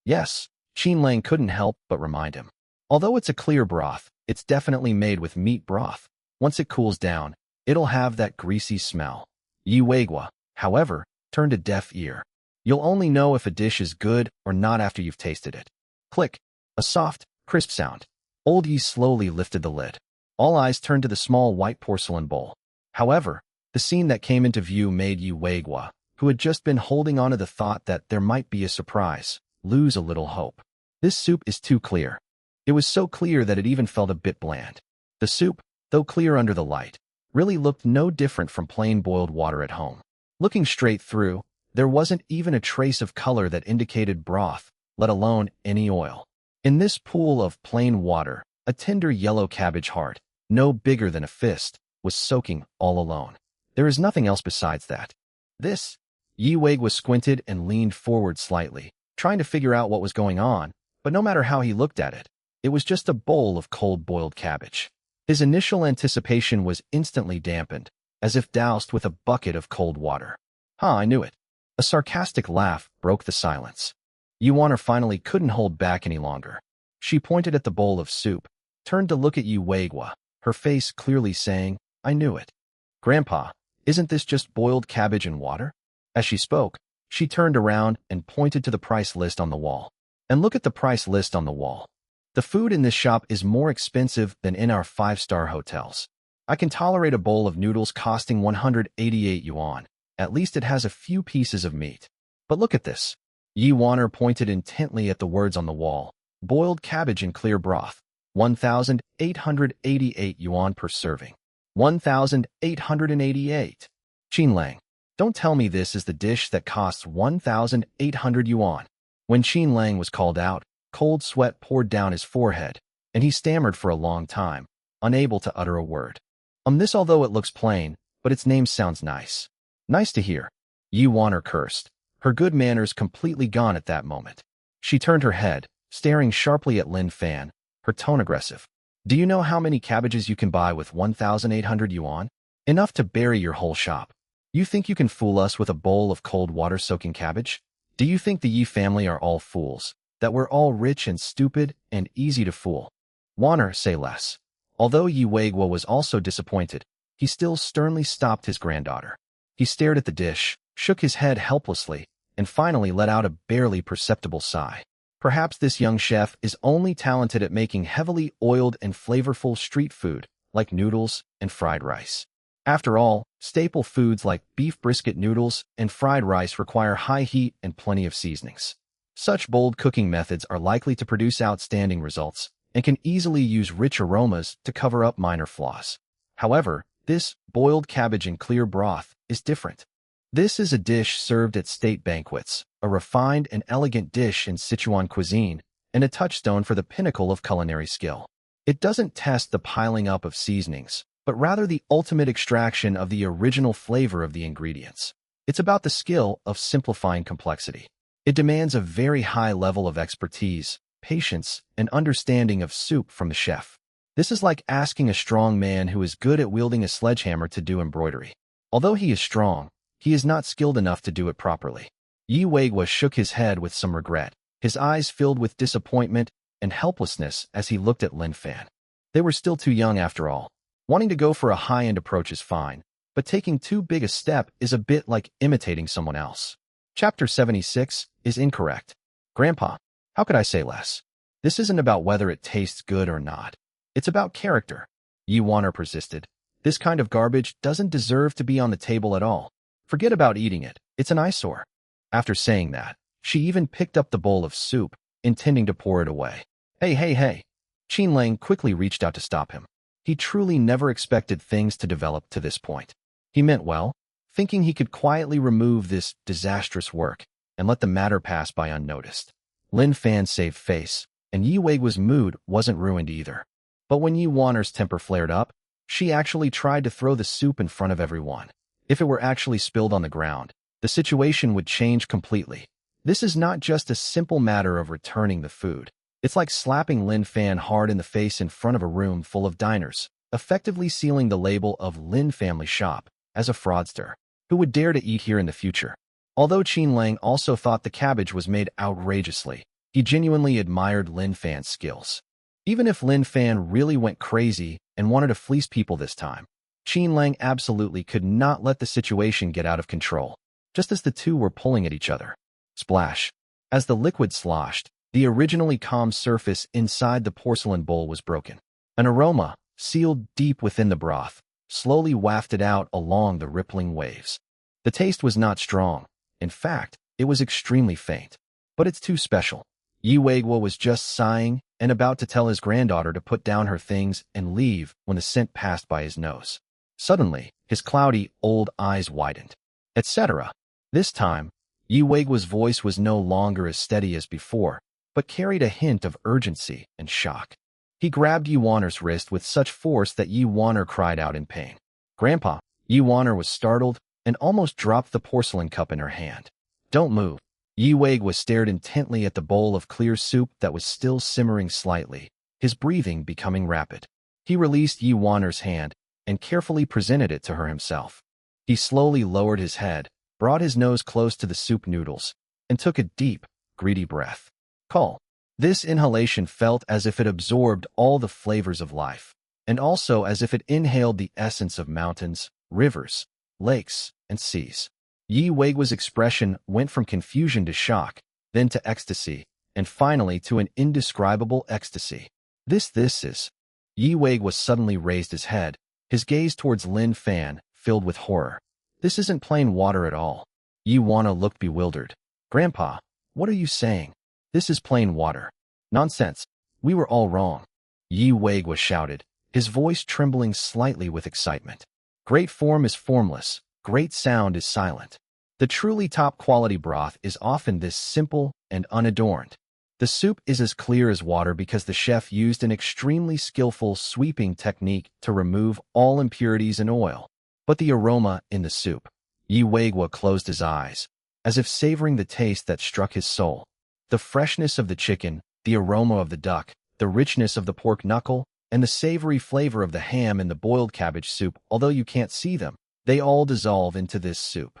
"Yes," Qin Lang couldn't help but remind him. "Although it's a clear broth, it's definitely made with meat broth. Once it cools down, it'll have that greasy smell." Yi Weigua, however, turned a deaf ear. "You'll only know if a dish is good or not after you've tasted it." Click. A soft, crisp sound. Old Yi slowly lifted the lid. All eyes turned to the small white porcelain bowl. However, the scene that came into view made Yi Weigua, who had just been holding on to the thought that there might be a surprise, lose a little hope. This soup is too clear. It was so clear that it even felt a bit bland. The soup, though clear under the light, really looked no different from plain boiled water at home. Looking straight through, there wasn't even a trace of color that indicated broth, let alone any oil. In this pool of plain water, a tender yellow cabbage heart, no bigger than a fist, was soaking all alone. There is nothing else besides that. This? Yi Weigua squinted and leaned forward slightly, trying to figure out what was going on, but no matter how he looked at it, it was just a bowl of cold boiled cabbage. His initial anticipation was instantly dampened, as if doused with a bucket of cold water. I knew it." A sarcastic laugh broke the silence. Yi Wanner finally couldn't hold back any longer. She pointed at the bowl of soup, turned to look at Yi Weigua, her face clearly saying, "I knew it. Grandpa, isn't this just boiled cabbage and water?" As she spoke, she turned around and pointed to the price list on the wall. "And look at the price list on the wall. The food in this shop is more expensive than in our 5-star hotels. I can tolerate a bowl of noodles costing 188 yuan. At least it has a few pieces of meat. But look at this. Yi Wanner pointed intently at the words on the wall. Boiled cabbage in clear broth. 1,888 yuan per serving. 1,888. Qin Lang. Don't tell me this is the dish that costs 1,800 yuan. When Qin Lang was called out, cold sweat poured down his forehead, and he stammered for a long time, unable to utter a word. This although it looks plain, but its name sounds nice. Nice to hear. Yi Wanner cursed, her good manners completely gone at that moment. She turned her head, staring sharply at Lin Fan, her tone aggressive. Do you know how many cabbages you can buy with 1,800 yuan? Enough to bury your whole shop. You think you can fool us with a bowl of cold water-soaking cabbage? Do you think the Yi family are all fools, that we're all rich and stupid and easy to fool? Wanner, say less. Although Yi Weiguo was also disappointed, he still sternly stopped his granddaughter. He stared at the dish, shook his head helplessly, and finally let out a barely perceptible sigh. Perhaps this young chef is only talented at making heavily oiled and flavorful street food, like noodles and fried rice. After all, staple foods like beef brisket noodles and fried rice require high heat and plenty of seasonings. Such bold cooking methods are likely to produce outstanding results and can easily use rich aromas to cover up minor flaws. However, this boiled cabbage in clear broth is different. This is a dish served at state banquets, a refined and elegant dish in Sichuan cuisine, and a touchstone for the pinnacle of culinary skill. It doesn't test the piling up of seasonings, but rather the ultimate extraction of the original flavor of the ingredients. It's about the skill of simplifying complexity. It demands a very high level of expertise, patience, and understanding of soup from the chef. This is like asking a strong man who is good at wielding a sledgehammer to do embroidery. Although he is strong, he is not skilled enough to do it properly. Yi Weiguo shook his head with some regret, his eyes filled with disappointment and helplessness as he looked at Lin Fan. They were still too young after all. Wanting to go for a high-end approach is fine, but taking too big a step is a bit like imitating someone else. Chapter 76 is incorrect. Grandpa, how could I say less? This isn't about whether it tastes good or not. It's about character. Yi Wanner persisted. This kind of garbage doesn't deserve to be on the table at all. Forget about eating it. It's an eyesore. After saying that, she even picked up the bowl of soup, intending to pour it away. Hey. Qin Lang quickly reached out to stop him. He truly never expected things to develop to this point. He meant well, thinking he could quietly remove this disastrous work and let the matter pass by unnoticed. Lin Fan saved face, and Yi Weiguo's mood wasn't ruined either. But when Yi Wanner's temper flared up, she actually tried to throw the soup in front of everyone. If it were actually spilled on the ground, the situation would change completely. This is not just a simple matter of returning the food. It's like slapping Lin Fan hard in the face in front of a room full of diners, effectively sealing the label of Lin Family Shop as a fraudster who would dare to eat here in the future. Although Qin Lang also thought the cabbage was made outrageously, he genuinely admired Lin Fan's skills. Even if Lin Fan really went crazy and wanted to fleece people this time, Qin Lang absolutely could not let the situation get out of control, just as the two were pulling at each other. Splash. As the liquid sloshed, the originally calm surface inside the porcelain bowl was broken. An aroma, sealed deep within the broth, slowly wafted out along the rippling waves. The taste was not strong. In fact, it was extremely faint. But it's too special. Yi Weiguo was just sighing and about to tell his granddaughter to put down her things and leave when the scent passed by his nose. Suddenly, his cloudy, old eyes widened. Etc. This time, Yi Weiguo's voice was no longer as steady as before, but carried a hint of urgency and shock. He grabbed Yi Wanner's wrist with such force that Yi Wanner cried out in pain. Grandpa, Yi Wanner was startled and almost dropped the porcelain cup in her hand. Don't move. Yi Weiguo stared intently at the bowl of clear soup that was still simmering slightly, his breathing becoming rapid. He released Yi Wanner's hand and carefully presented it to her himself. He slowly lowered his head, brought his nose close to the soup noodles, and took a deep, greedy breath. Call. This inhalation felt as if it absorbed all the flavors of life, and also as if it inhaled the essence of mountains, rivers, lakes, and seas. Yi Weiguo's expression went from confusion to shock, then to ecstasy, and finally to an indescribable ecstasy. This is. Yi Weiguo suddenly raised his head, his gaze towards Lin Fan, filled with horror. This isn't plain water at all. Yi Wanner looked bewildered. Grandpa, What are you saying? This is plain water. Nonsense. We were all wrong. Yi Weigwa shouted, his voice trembling slightly with excitement. Great form is formless. Great sound is silent. The truly top-quality broth is often this simple and unadorned. The soup is as clear as water because the chef used an extremely skillful sweeping technique to remove all impurities and oil. But the aroma in the soup. Yi Weigwa closed his eyes, as if savoring the taste that struck his soul. The freshness of the chicken, the aroma of the duck, the richness of the pork knuckle, and the savory flavor of the ham in the boiled cabbage soup, although you can't see them, they all dissolve into this soup.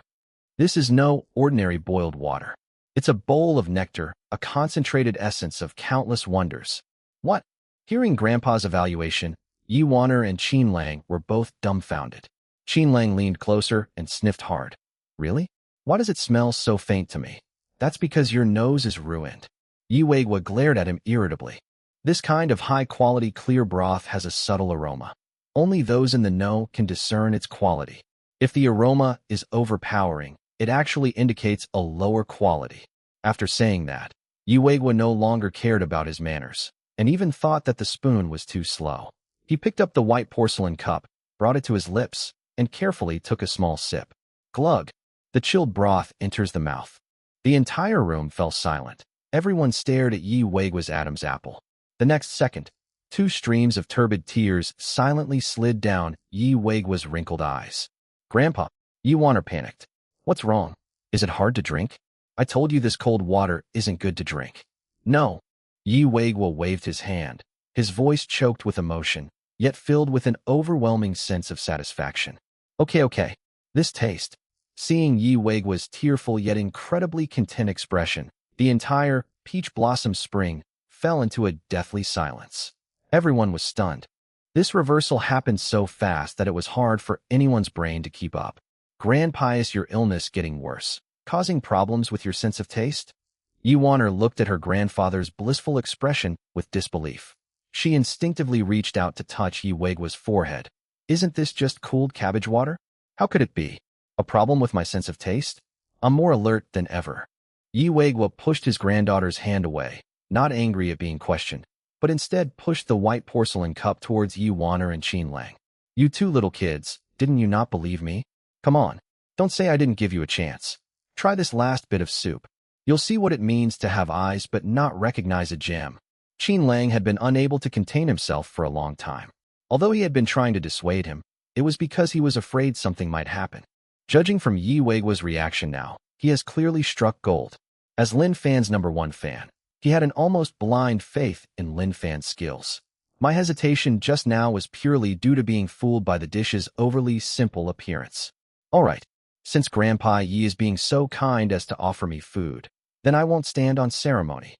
This is no ordinary boiled water. It's a bowl of nectar, a concentrated essence of countless wonders. What? Hearing Grandpa's evaluation, Yi Waner and Qin Lang were both dumbfounded. Qin Lang leaned closer and sniffed hard. Really? Why does it smell so faint to me? That's because your nose is ruined. Yi Weigwa glared at him irritably. This kind of high-quality clear broth has a subtle aroma. Only those in the know can discern its quality. If the aroma is overpowering, it actually indicates a lower quality. After saying that, Yi Weigwa no longer cared about his manners, and even thought that the spoon was too slow. He picked up the white porcelain cup, brought it to his lips, and carefully took a small sip. Glug! The chilled broth enters the mouth. The entire room fell silent. Everyone stared at Yi Weigwa's Adam's apple. The next second, 2 streams of turbid tears silently slid down Yi Weigwa's wrinkled eyes. Grandpa, Yi Waner panicked. What's wrong? Is it hard to drink? I told you this cold water isn't good to drink. No. Yi Weigwa waved his hand, his voice choked with emotion, yet filled with an overwhelming sense of satisfaction. Okay. This taste. Seeing Yi Weigwa's tearful yet incredibly content expression, the entire peach blossom spring fell into a deathly silence. Everyone was stunned. This reversal happened so fast that it was hard for anyone's brain to keep up. Grandpa, is your illness getting worse, causing problems with your sense of taste? Yi Waner looked at her grandfather's blissful expression with disbelief. She instinctively reached out to touch Yi Weigwa's forehead. Isn't this just cooled cabbage water? How could it be? A problem with my sense of taste? I'm more alert than ever. Yi Weigwa pushed his granddaughter's hand away, not angry at being questioned, but instead pushed the white porcelain cup towards Yi Waner and Qin Lang. You 2 little kids, didn't you not believe me? Come on, don't say I didn't give you a chance. Try this last bit of soup. You'll see what it means to have eyes but not recognize a gem. Qin Lang had been unable to contain himself for a long time. Although he had been trying to dissuade him, it was because he was afraid something might happen. Judging from Yi Weigwa's reaction now, he has clearly struck gold. As Lin Fan's #1 fan, he had an almost blind faith in Lin Fan's skills. My hesitation just now was purely due to being fooled by the dish's overly simple appearance. All right, since Grandpa Yi is being so kind as to offer me food, then I won't stand on ceremony.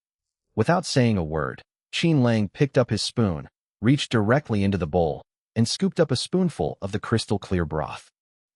Without saying a word, Qin Lang picked up his spoon, reached directly into the bowl, and scooped up a spoonful of the crystal-clear broth.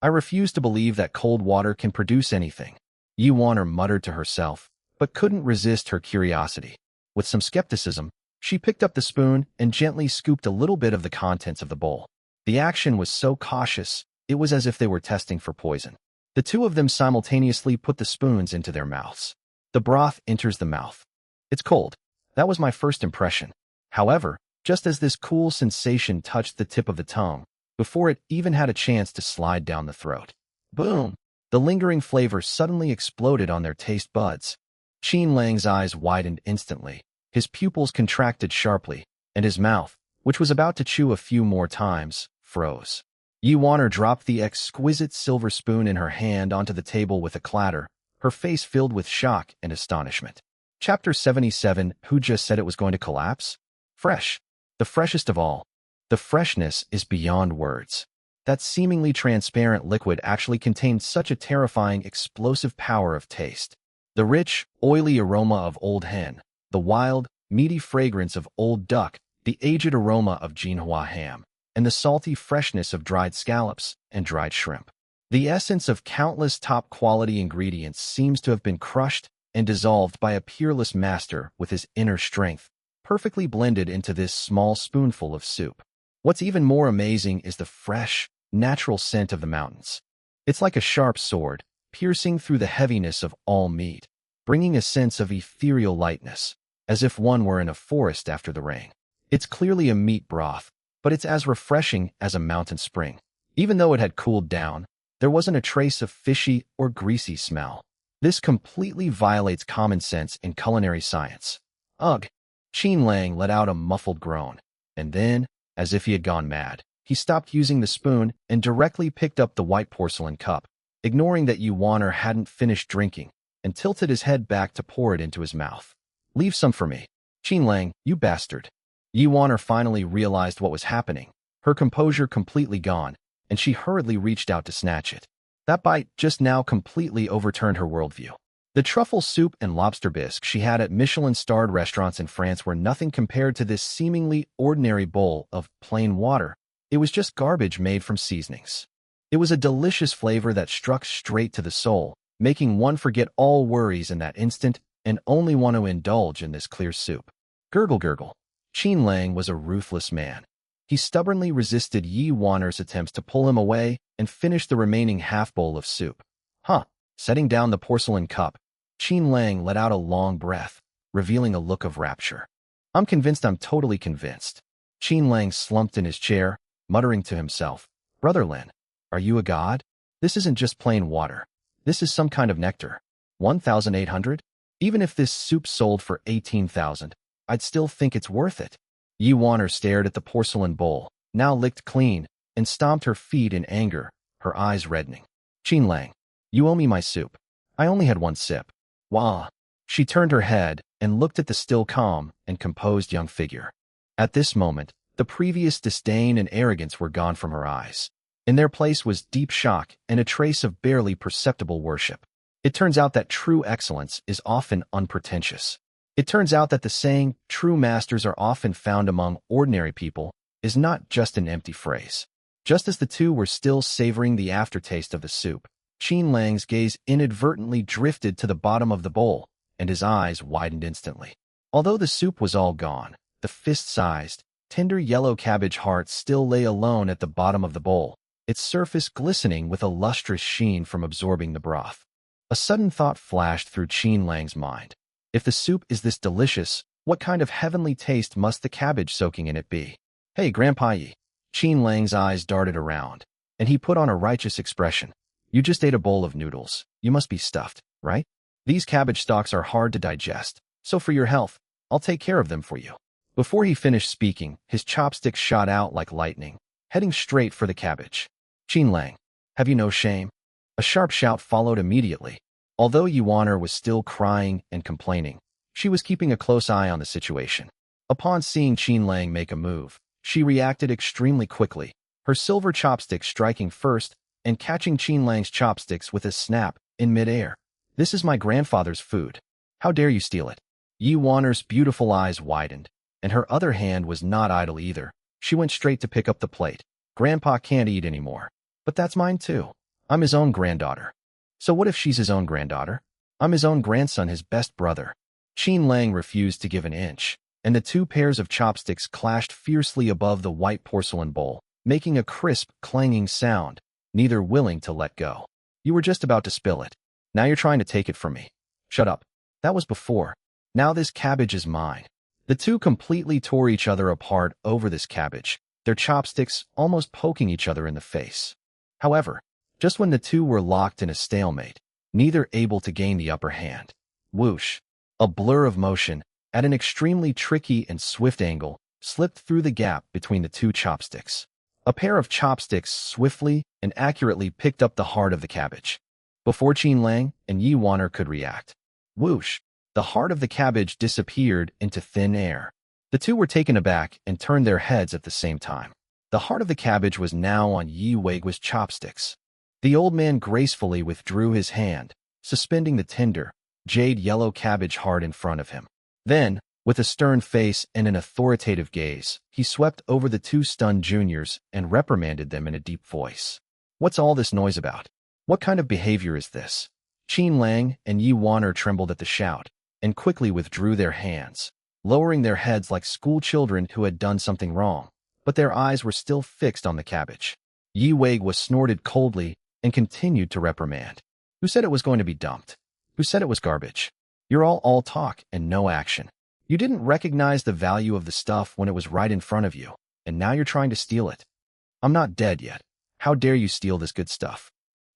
I refuse to believe that cold water can produce anything, Yi Waner muttered to herself, but couldn't resist her curiosity. With some skepticism, she picked up the spoon and gently scooped a little bit of the contents of the bowl. The action was so cautious, it was as if they were testing for poison. The 2 of them simultaneously put the spoons into their mouths. The broth enters the mouth. It's cold. That was my first impression. However, just as this cool sensation touched the tip of the tongue, before it even had a chance to slide down the throat, boom! The lingering flavor suddenly exploded on their taste buds. Qin Lang's eyes widened instantly, his pupils contracted sharply, and his mouth, which was about to chew a few more times, froze. Yi Waner dropped the exquisite silver spoon in her hand onto the table with a clatter, her face filled with shock and astonishment. Chapter 77. Who just said it was going to collapse? Fresh. The freshest of all. The freshness is beyond words. That seemingly transparent liquid actually contained such a terrifying, explosive power of taste. The rich, oily aroma of old hen, the wild, meaty fragrance of old duck, the aged aroma of Manhwa ham, and the salty freshness of dried scallops and dried shrimp. The essence of countless top-quality ingredients seems to have been crushed and dissolved by a peerless master with his inner strength, perfectly blended into this small spoonful of soup. What's even more amazing is the fresh, natural scent of the mountains. It's like a sharp sword, piercing through the heaviness of all meat. bringing a sense of ethereal lightness, as if one were in a forest after the rain. It's clearly a meat broth, but it's as refreshing as a mountain spring. Even though it had cooled down, there wasn't a trace of fishy or greasy smell. This completely violates common sense in culinary science. Ugh! Qin Lang let out a muffled groan, and then, as if he had gone mad, he stopped using the spoon and directly picked up the white porcelain cup, ignoring that Yi Waner hadn't finished drinking, and tilted his head back to pour it into his mouth. "Leave some for me. Qin Lang, you bastard." Yi Waner finally realized what was happening, her composure completely gone, and she hurriedly reached out to snatch it. That bite just now completely overturned her worldview. The truffle soup and lobster bisque she had at Michelin-starred restaurants in France were nothing compared to this seemingly ordinary bowl of plain water. It was just garbage made from seasonings. It was a delicious flavor that struck straight to the soul, making one forget all worries in that instant and only want to indulge in this clear soup. Gurgle gurgle. Qin Lang was a ruthless man. He stubbornly resisted Yi Waner's attempts to pull him away and finished the remaining half-bowl of soup. Setting down the porcelain cup, Qin Lang let out a long breath, revealing a look of rapture. I'm totally convinced. Qin Lang slumped in his chair, muttering to himself, Brother Lin, are you a god? This isn't just plain water. This is some kind of nectar. 1,800? Even if this soup sold for 18,000, I'd still think it's worth it. Yi Waner stared at the porcelain bowl, now licked clean, and stomped her feet in anger, her eyes reddening. Qin Lang, you owe me my soup. I only had one sip. Wah! She turned her head and looked at the still calm and composed young figure. At this moment, the previous disdain and arrogance were gone from her eyes. In their place was deep shock and a trace of barely perceptible worship. It turns out that true excellence is often unpretentious. It turns out that the saying, true masters are often found among ordinary people, is not just an empty phrase. Just as the two were still savoring the aftertaste of the soup, Qin Lang's gaze inadvertently drifted to the bottom of the bowl, and his eyes widened instantly. Although the soup was all gone, the fist-sized, tender yellow cabbage heart still lay alone at the bottom of the bowl, its surface glistening with a lustrous sheen from absorbing the broth. A sudden thought flashed through Qin Lang's mind. If the soup is this delicious, what kind of heavenly taste must the cabbage soaking in it be? Hey, Grandpa Yi. Qin Lang's eyes darted around, and he put on a righteous expression. You just ate a bowl of noodles. You must be stuffed, right? These cabbage stalks are hard to digest, so for your health, I'll take care of them for you. Before he finished speaking, his chopsticks shot out like lightning, heading straight for the cabbage. Qin Lang, have you no shame? A sharp shout followed immediately. Although Yi Waner was still crying and complaining, she was keeping a close eye on the situation. Upon seeing Qin Lang make a move, she reacted extremely quickly, her silver chopsticks striking first and catching Qin Lang's chopsticks with a snap in midair. This is my grandfather's food. How dare you steal it? Yi Waner's beautiful eyes widened, and her other hand was not idle either. She went straight to pick up the plate. Grandpa can't eat anymore. But that's mine too. I'm his own granddaughter. So what if she's his own granddaughter? I'm his own grandson, his best brother. Qin Lang refused to give an inch, and the two pairs of chopsticks clashed fiercely above the white porcelain bowl, making a crisp, clanging sound, neither willing to let go. You were just about to spill it. Now you're trying to take it from me. Shut up. That was before. Now this cabbage is mine. The two completely tore each other apart over this cabbage, their chopsticks almost poking each other in the face. However, just when the two were locked in a stalemate, neither able to gain the upper hand, whoosh, a blur of motion, at an extremely tricky and swift angle, slipped through the gap between the two chopsticks. A pair of chopsticks swiftly and accurately picked up the heart of the cabbage. Before Qin Lang and Yi Waner could react, whoosh, the heart of the cabbage disappeared into thin air. The two were taken aback and turned their heads at the same time. The heart of the cabbage was now on Yi Wager's chopsticks. The old man gracefully withdrew his hand, suspending the tender, jade-yellow cabbage heart in front of him. Then, with a stern face and an authoritative gaze, he swept over the two stunned juniors and reprimanded them in a deep voice. What's all this noise about? What kind of behavior is this? Qin Lang and Yi Waner trembled at the shout, and quickly withdrew their hands, lowering their heads like school children who had done something wrong, but their eyes were still fixed on the cabbage. Yi Wei was snorted coldly and continued to reprimand. Who said it was going to be dumped? Who said it was garbage? You're all talk and no action. You didn't recognize the value of the stuff when it was right in front of you, and now you're trying to steal it. I'm not dead yet. How dare you steal this good stuff?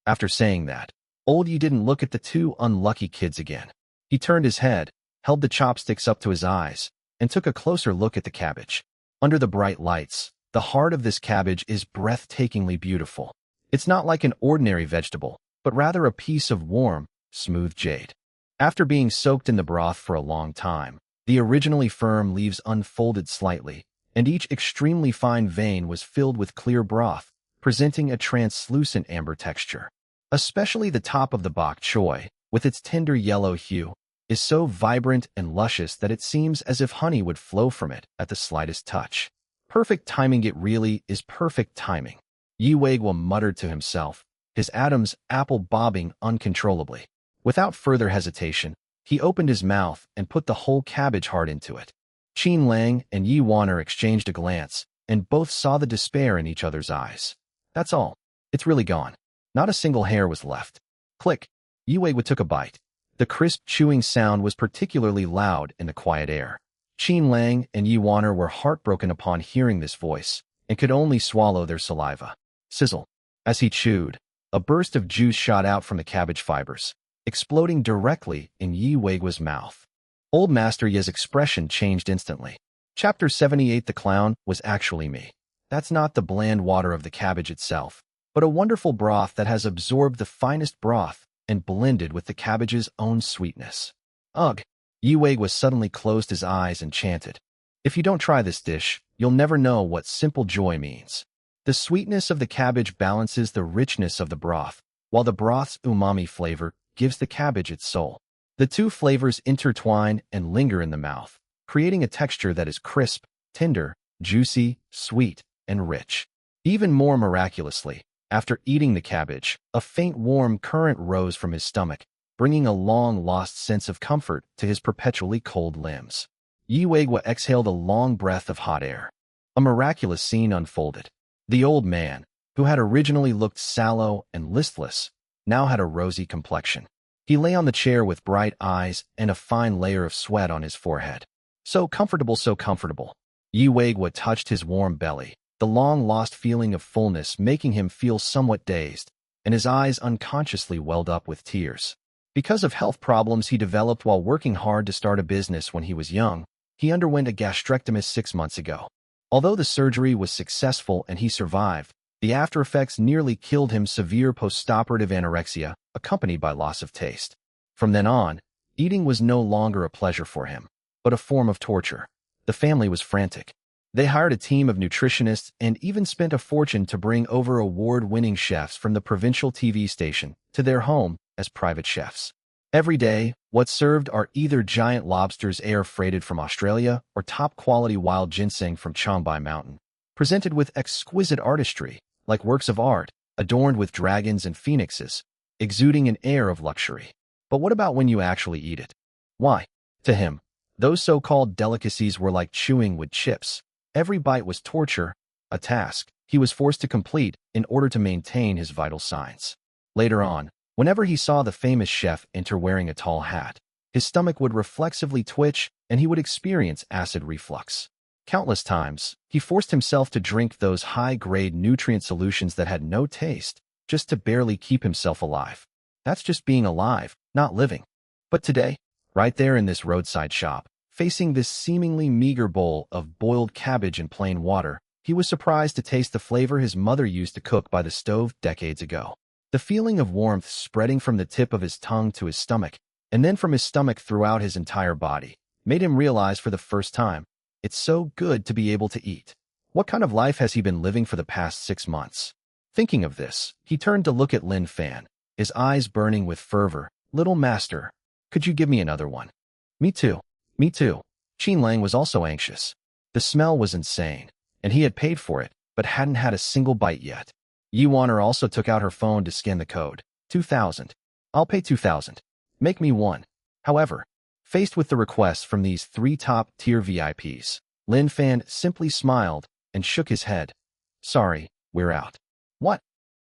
After saying that, old Yi didn't look at the two unlucky kids again. He turned his head, held the chopsticks up to his eyes, and took a closer look at the cabbage. Under the bright lights, the heart of this cabbage is breathtakingly beautiful. It's not like an ordinary vegetable, but rather a piece of warm, smooth jade. After being soaked in the broth for a long time, the originally firm leaves unfolded slightly, and each extremely fine vein was filled with clear broth, presenting a translucent amber texture. Especially the top of the bok choy, with its tender yellow hue, is so vibrant and luscious that it seems as if honey would flow from it at the slightest touch. Perfect timing, it really is perfect timing. Yi Weiguo muttered to himself, his Adam's apple bobbing uncontrollably. Without further hesitation, he opened his mouth and put the whole cabbage heart into it. Qin Lang and Yi Wan'er exchanged a glance, and both saw the despair in each other's eyes. That's all. It's really gone. Not a single hair was left. Click. Yi Weiguo took a bite. The crisp chewing sound was particularly loud in the quiet air. Qin Lang and Yi Wan'er were heartbroken upon hearing this voice, and could only swallow their saliva. Sizzle. As he chewed, a burst of juice shot out from the cabbage fibers, exploding directly in Yi Weiguo's mouth. Old Master Ye's expression changed instantly. Chapter 78. The clown was actually me. That's not the bland water of the cabbage itself, but a wonderful broth that has absorbed the finest broth and blended with the cabbage's own sweetness. Ugh! Yi Weiguo suddenly closed his eyes and chanted, "If you don't try this dish, you'll never know what simple joy means." The sweetness of the cabbage balances the richness of the broth, while the broth's umami flavor gives the cabbage its soul. The two flavors intertwine and linger in the mouth, creating a texture that is crisp, tender, juicy, sweet, and rich. Even more miraculously, after eating the cabbage, a faint warm current rose from his stomach, bringing a long-lost sense of comfort to his perpetually cold limbs. Yi Weiguo exhaled a long breath of hot air. A miraculous scene unfolded. The old man, who had originally looked sallow and listless, now had a rosy complexion. He lay on the chair with bright eyes and a fine layer of sweat on his forehead. So comfortable, so comfortable. Yi Weiguo touched his warm belly, the long-lost feeling of fullness making him feel somewhat dazed, and his eyes unconsciously welled up with tears. Because of health problems he developed while working hard to start a business when he was young, he underwent a gastrectomy 6 months ago. Although the surgery was successful and he survived, the after-effects nearly killed him: severe postoperative anorexia, accompanied by loss of taste. From then on, eating was no longer a pleasure for him, but a form of torture. The family was frantic. They hired a team of nutritionists and even spent a fortune to bring over award-winning chefs from the provincial TV station to their home as private chefs. Every day, what's served are either giant lobsters air-freighted from Australia or top-quality wild ginseng from Changbai Mountain, presented with exquisite artistry, like works of art, adorned with dragons and phoenixes, exuding an air of luxury. But what about when you actually eat it? Why, to him, those so-called delicacies were like chewing wood chips. Every bite was torture, a task he was forced to complete in order to maintain his vital signs. Later on, whenever he saw the famous chef enter wearing a tall hat, his stomach would reflexively twitch and he would experience acid reflux. Countless times, he forced himself to drink those high-grade nutrient solutions that had no taste, just to barely keep himself alive. That's just being alive, not living. But today, right there in this roadside shop, facing this seemingly meager bowl of boiled cabbage and plain water, he was surprised to taste the flavor his mother used to cook by the stove decades ago. The feeling of warmth spreading from the tip of his tongue to his stomach, and then from his stomach throughout his entire body, made him realize for the first time, it's so good to be able to eat. What kind of life has he been living for the past 6 months? Thinking of this, he turned to look at Lin Fan, his eyes burning with fervor. "Little master, could you give me another one?" "Me too. Me too." Qin Lang was also anxious. The smell was insane, and he had paid for it, but hadn't had a single bite yet. Yi Wan'er also took out her phone to scan the code. 2,000. "I'll pay 2,000. Make me one." However, faced with the requests from these 3 top-tier VIPs, Lin Fan simply smiled and shook his head. "Sorry, we're out." "What?"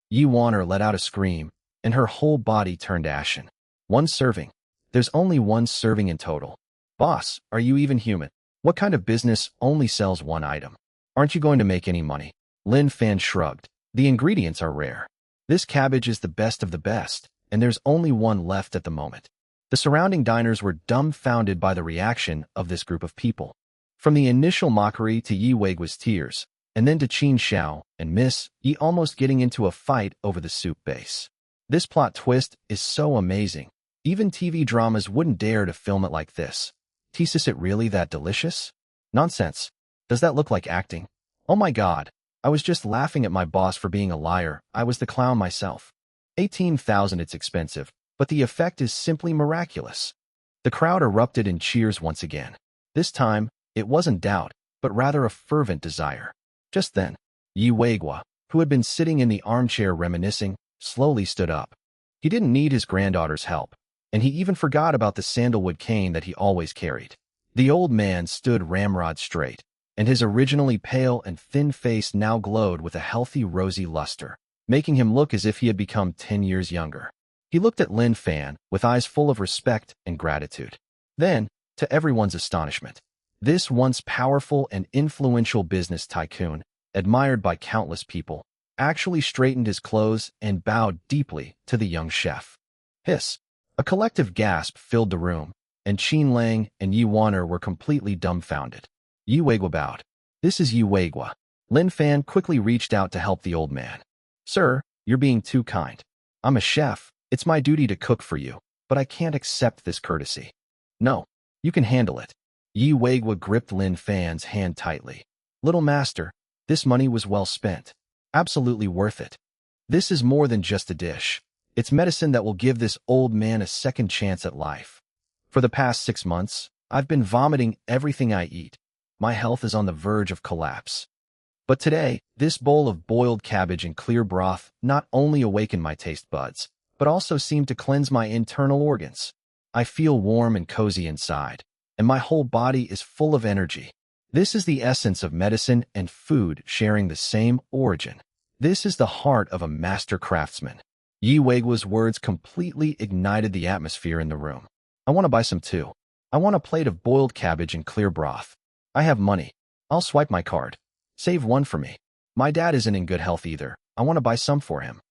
Yi Wan'er let out a scream, and her whole body turned ashen. "One serving. There's only one serving in total. Boss, are you even human? What kind of business only sells one item? Aren't you going to make any money? Lin Fan shrugged. The ingredients are rare. This cabbage is the best of the best, and there's only one left at the moment. The surrounding diners were dumbfounded by the reaction of this group of people. From the initial mockery to Yi Weigua's tears, and then to Qin Xiao and Miss Yi almost getting into a fight over the soup base. This plot twist is so amazing. Even TV dramas wouldn't dare to film it like this. Is it really that delicious? Nonsense. Does that look like acting? Oh my god. I was just laughing at my boss for being a liar. I was the clown myself. 18,000, it's expensive, but the effect is simply miraculous. The crowd erupted in cheers once again. This time, it wasn't doubt, but rather a fervent desire. Just then, Yi Weigua, who had been sitting in the armchair reminiscing, slowly stood up. He didn't need his granddaughter's help, and he even forgot about the sandalwood cane that he always carried. The old man stood ramrod straight, and his originally pale and thin face now glowed with a healthy rosy luster, making him look as if he had become 10 years younger. He looked at Lin Fan with eyes full of respect and gratitude. Then, to everyone's astonishment, this once powerful and influential business tycoon, admired by countless people, actually straightened his clothes and bowed deeply to the young chef. Hiss! A collective gasp filled the room, and Qin Lang and Yi Waner were completely dumbfounded. Yi Weigua bowed. This is Yi Weigua. Lin Fan quickly reached out to help the old man. Sir, you're being too kind. I'm a chef. It's my duty to cook for you, but I can't accept this courtesy. No, you can handle it. Yi Weigua gripped Lin Fan's hand tightly. Little master, this money was well spent. Absolutely worth it. This is more than just a dish. It's medicine that will give this old man a second chance at life. For the past 6 months, I've been vomiting everything I eat. My health is on the verge of collapse. But today, this bowl of boiled cabbage and clear broth not only awakened my taste buds, but also seemed to cleanse my internal organs. I feel warm and cozy inside, and my whole body is full of energy. This is the essence of medicine and food sharing the same origin. This is the heart of a master craftsman. Yi Weigua's words completely ignited the atmosphere in the room. I want to buy some too. I want a plate of boiled cabbage and clear broth. I have money. I'll swipe my card. Save one for me. My dad isn't in good health either. I want to buy some for him.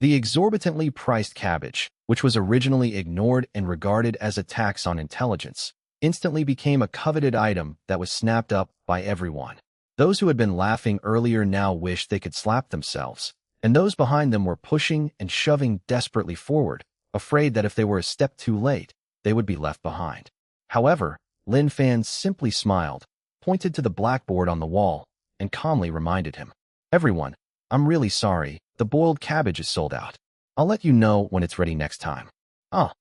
The exorbitantly priced cabbage, which was originally ignored and regarded as a tax on intelligence, instantly became a coveted item that was snapped up by everyone. Those who had been laughing earlier now wished they could slap themselves, and those behind them were pushing and shoving desperately forward, afraid that if they were a step too late, they would be left behind. However, Lin Fan simply smiled, pointed to the blackboard on the wall, and calmly reminded him, "Everyone, I'm really sorry, the boiled cabbage is sold out. I'll let you know when it's ready next time." "Ah,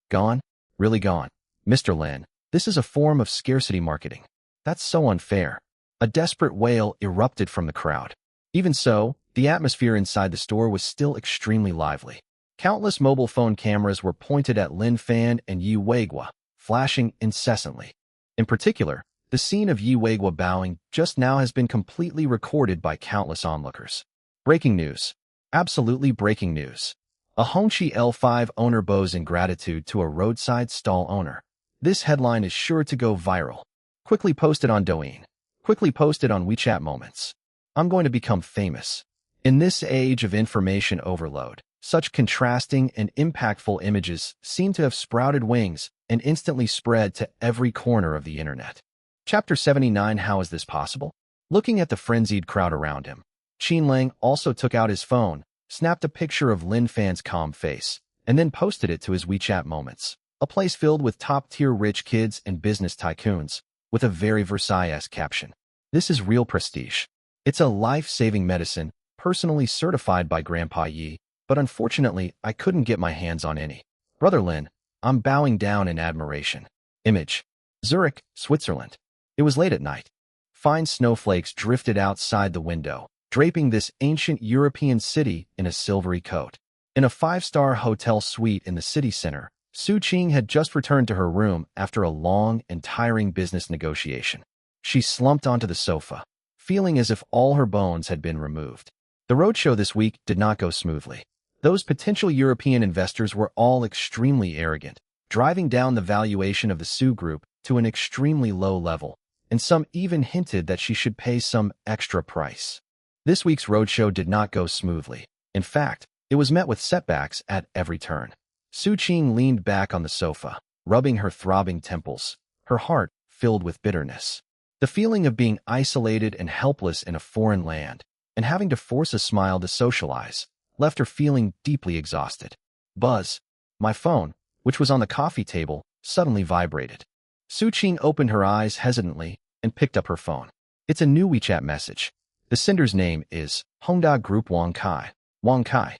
gone? Really gone? Mr. Lin, this is a form of scarcity marketing. That's so unfair." A desperate wail erupted from the crowd. Even so, the atmosphere inside the store was still extremely lively. Countless mobile phone cameras were pointed at Lin Fan and Yi Weigua, flashing incessantly. In particular, the scene of Yi Weigua bowing just now has been completely recorded by countless onlookers. Breaking news. Absolutely breaking news. A Hongqi L5 owner bows in gratitude to a roadside stall owner. This headline is sure to go viral. Quickly posted on Douyin. Quickly posted on WeChat Moments. I'm going to become famous. In this age of information overload, such contrasting and impactful images seem to have sprouted wings and instantly spread to every corner of the internet. Chapter 79. How is this possible? Looking at the frenzied crowd around him, Qin Lang also took out his phone, snapped a picture of Lin Fan's calm face, and then posted it to his WeChat Moments, a place filled with top-tier rich kids and business tycoons, with a very Versailles-esque caption. This is real prestige. It's a life-saving medicine, personally certified by Grandpa Yi, but unfortunately, I couldn't get my hands on any. Brother Lin, I'm bowing down in admiration. Image. Zurich, Switzerland. It was late at night. Fine snowflakes drifted outside the window, draping this ancient European city in a silvery coat. In a 5-star hotel suite in the city center, Su Qing had just returned to her room after a long and tiring business negotiation. She slumped onto the sofa, feeling as if all her bones had been removed. The roadshow this week did not go smoothly. Those potential European investors were all extremely arrogant, driving down the valuation of the Sue Group to an extremely low level, and some even hinted that she should pay some extra price. This week's roadshow did not go smoothly. In fact, it was met with setbacks at every turn. Su Qing leaned back on the sofa, rubbing her throbbing temples, her heart filled with bitterness. The feeling of being isolated and helpless in a foreign land, and having to force a smile to socialize, left her feeling deeply exhausted. Buzz. My phone, which was on the coffee table, suddenly vibrated. Su Qing opened her eyes hesitantly and picked up her phone. It's a new WeChat message. The sender's name is Hongda Group Wang Kai. Wang Kai.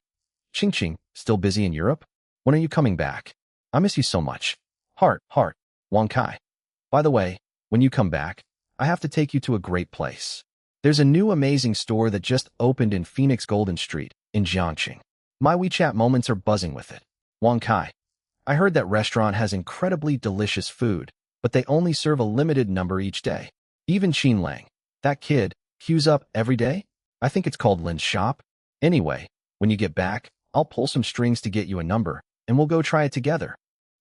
Qing, still busy in Europe? When are you coming back? I miss you so much. Heart, Wang Kai. By the way, when you come back, I have to take you to a great place. There's a new amazing store that just opened in Phoenix Golden Street in Jiangxing. My WeChat moments are buzzing with it. Wang Kai. I heard that restaurant has incredibly delicious food, but they only serve a limited number each day. Even Qin Lang, that kid, queues up every day? I think it's called Lin's shop. Anyway, when you get back, I'll pull some strings to get you a number, and we'll go try it together.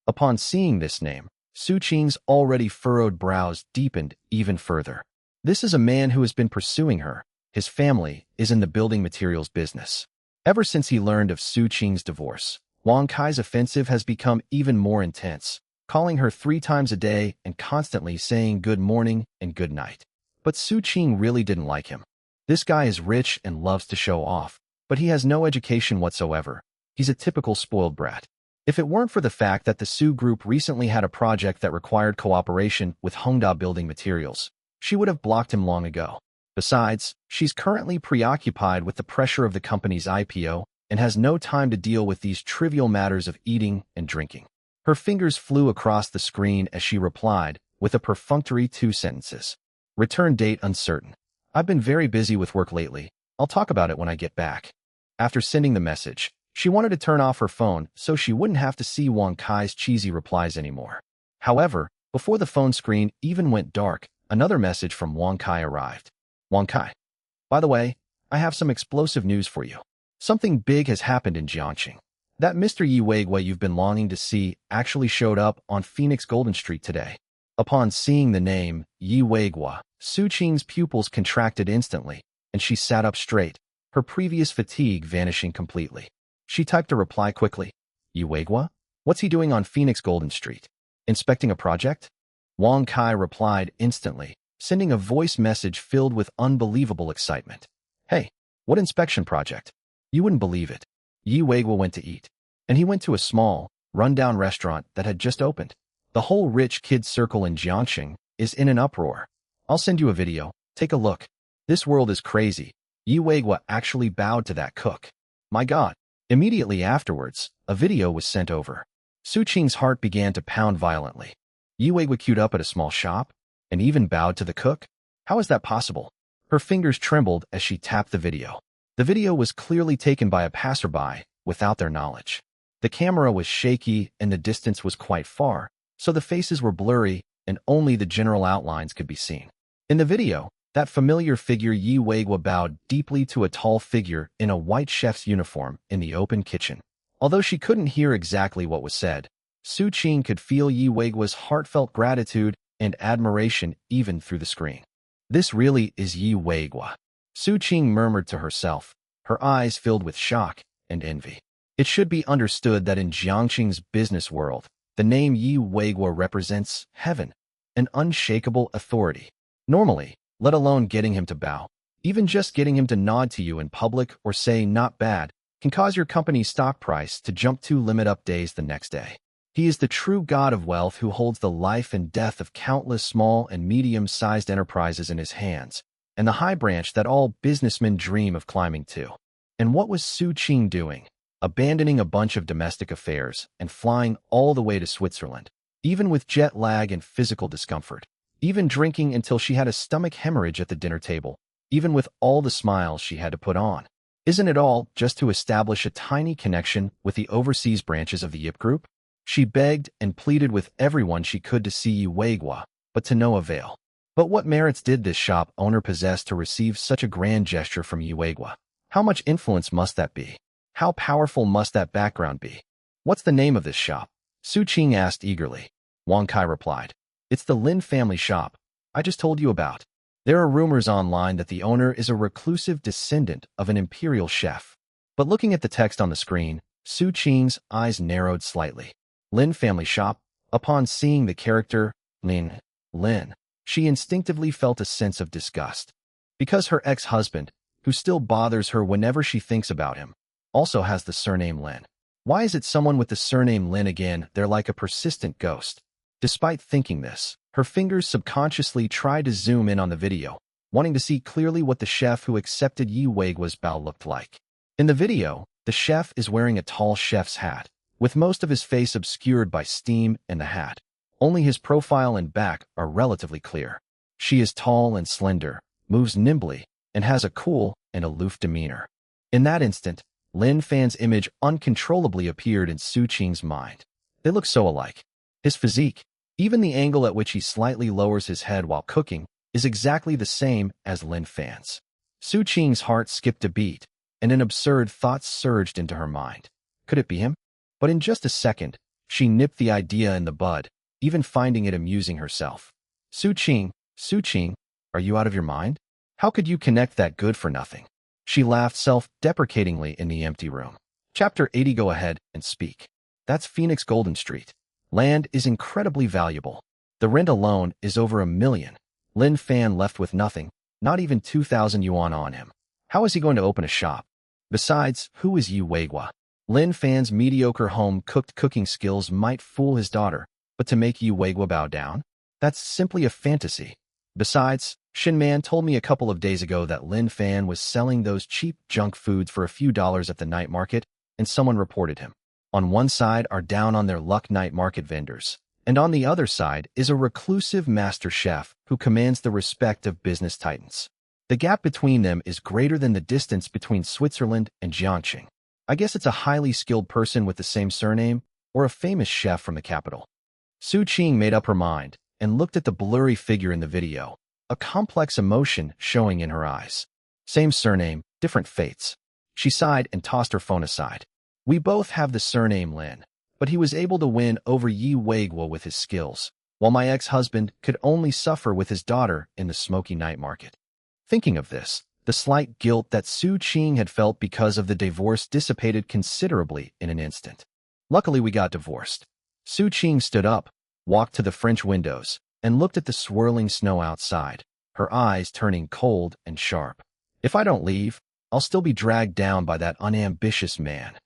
Upon seeing this name, Su Qing's already furrowed brows deepened even further. This is a man who has been pursuing her. His family is in the building materials business. Ever since he learned of Su Qing's divorce, Wang Kai's offensive has become even more intense, calling her 3 times a day and constantly saying good morning and good night. But Su Qing really didn't like him. This guy is rich and loves to show off, but he has no education whatsoever. He's a typical spoiled brat. If it weren't for the fact that the Su Group recently had a project that required cooperation with Hongda Building Materials, she would have blocked him long ago. Besides, she's currently preoccupied with the pressure of the company's IPO and has no time to deal with these trivial matters of eating and drinking. Her fingers flew across the screen as she replied with a perfunctory 2 sentences. Return date uncertain. I've been very busy with work lately. I'll talk about it when I get back. After sending the message, she wanted to turn off her phone so she wouldn't have to see Wang Kai's cheesy replies anymore. However, before the phone screen even went dark, another message from Wang Kai arrived. Wang Kai. By the way, I have some explosive news for you. Something big has happened in Jiangxing. That Mr. Yi Weigua you've been longing to see actually showed up on Phoenix Golden Street today. Upon seeing the name, Yi Weigua, Su Qing's pupils contracted instantly, and she sat up straight, her previous fatigue vanishing completely. She typed a reply quickly. Yi Weigua? What's he doing on Phoenix Golden Street? Inspecting a project? Wang Kai replied instantly, sending a voice message filled with unbelievable excitement. Hey, what inspection project? You wouldn't believe it. Yi Weigua went to eat, and he went to a small, run-down restaurant that had just opened. The whole rich kids circle in Jiangxing is in an uproar. I'll send you a video. Take a look. This world is crazy. Yi Weigua actually bowed to that cook. My God. Immediately afterwards, a video was sent over. Su Qing's heart began to pound violently. Yi Weigua queued up at a small shop and even bowed to the cook? How is that possible? Her fingers trembled as she tapped the video. The video was clearly taken by a passerby without their knowledge. The camera was shaky and the distance was quite far, so the faces were blurry and only the general outlines could be seen. In the video, that familiar figure Yi Weigua bowed deeply to a tall figure in a white chef's uniform in the open kitchen. Although she couldn't hear exactly what was said, Su Qing could feel Yi Weigua's heartfelt gratitude and admiration even through the screen. This really is Yi Weigua, Su Qing murmured to herself, her eyes filled with shock and envy. It should be understood that in Jiangxing's business world, the name Yi Weigua represents heaven, an unshakable authority. Normally, let alone getting him to bow, even just getting him to nod to you in public or say not bad, can cause your company's stock price to jump 2 limit-up days the next day. He is the true god of wealth who holds the life and death of countless small and medium-sized enterprises in his hands, and the high branch that all businessmen dream of climbing to. And what was Su Qing doing? Abandoning a bunch of domestic affairs and flying all the way to Switzerland, even with jet lag and physical discomfort, even drinking until she had a stomach hemorrhage at the dinner table, even with all the smiles she had to put on. Isn't it all just to establish a tiny connection with the overseas branches of the Yip Group? She begged and pleaded with everyone she could to see Yi Weigua, but to no avail. But what merits did this shop owner possess to receive such a grand gesture from Yi Weigua? How much influence must that be? How powerful must that background be? What's the name of this shop? Su Qing asked eagerly. Wang Kai replied, "It's the Lin family shop I just told you about. There are rumors online that the owner is a reclusive descendant of an imperial chef." But looking at the text on the screen, Su Qing's eyes narrowed slightly. Lin family shop? Upon seeing the character, Lin, she instinctively felt a sense of disgust. Because her ex-husband, who still bothers her whenever she thinks about him, also has the surname Lin. Why is it someone with the surname Lin again? They're like a persistent ghost. Despite thinking this, her fingers subconsciously tried to zoom in on the video, wanting to see clearly what the chef who accepted Yi Weiguo's bow looked like. In the video, the chef is wearing a tall chef's hat, with most of his face obscured by steam and the hat. Only his profile and back are relatively clear. She is tall and slender, moves nimbly, and has a cool and aloof demeanor. In that instant, Lin Fan's image uncontrollably appeared in Su Qing's mind. They look so alike. His physique, even the angle at which he slightly lowers his head while cooking, is exactly the same as Lin Fan's. Su Qing's heart skipped a beat, and an absurd thought surged into her mind. Could it be him? But in just a second, she nipped the idea in the bud, even finding it amusing herself. Su Qing, are you out of your mind? How could you connect that good for nothing? She laughed self-deprecatingly in the empty room. Chapter 80. Go ahead and speak. That's Phoenix Golden Street. Land is incredibly valuable. The rent alone is over $1 million. Lin Fan left with nothing, not even 2,000 yuan on him. How is he going to open a shop? Besides, who is Yi Weiguo? Lin Fan's mediocre home-cooked cooking skills might fool his daughter, but to make Yi Weiguo bow down? That's simply a fantasy. Besides, Shin Man told me a couple of days ago that Lin Fan was selling those cheap junk foods for a few dollars at the night market, and someone reported him. On one side are down-on-their-luck night market vendors, and on the other side is a reclusive master chef who commands the respect of business titans. The gap between them is greater than the distance between Switzerland and Jiangxing. I guess it's a highly skilled person with the same surname, or a famous chef from the capital. Su Qing made up her mind and looked at the blurry figure in the video, a complex emotion showing in her eyes. Same surname, different fates. She sighed and tossed her phone aside. We both have the surname Lin, but he was able to win over Yi Weiguo with his skills, while my ex-husband could only suffer with his daughter in the smoky night market. Thinking of this, the slight guilt that Su Qing had felt because of the divorce dissipated considerably in an instant. Luckily, we got divorced. Su Qing stood up, walked to the French windows, and looked at the swirling snow outside, her eyes turning cold and sharp. If I don't leave, I'll still be dragged down by that unambitious man.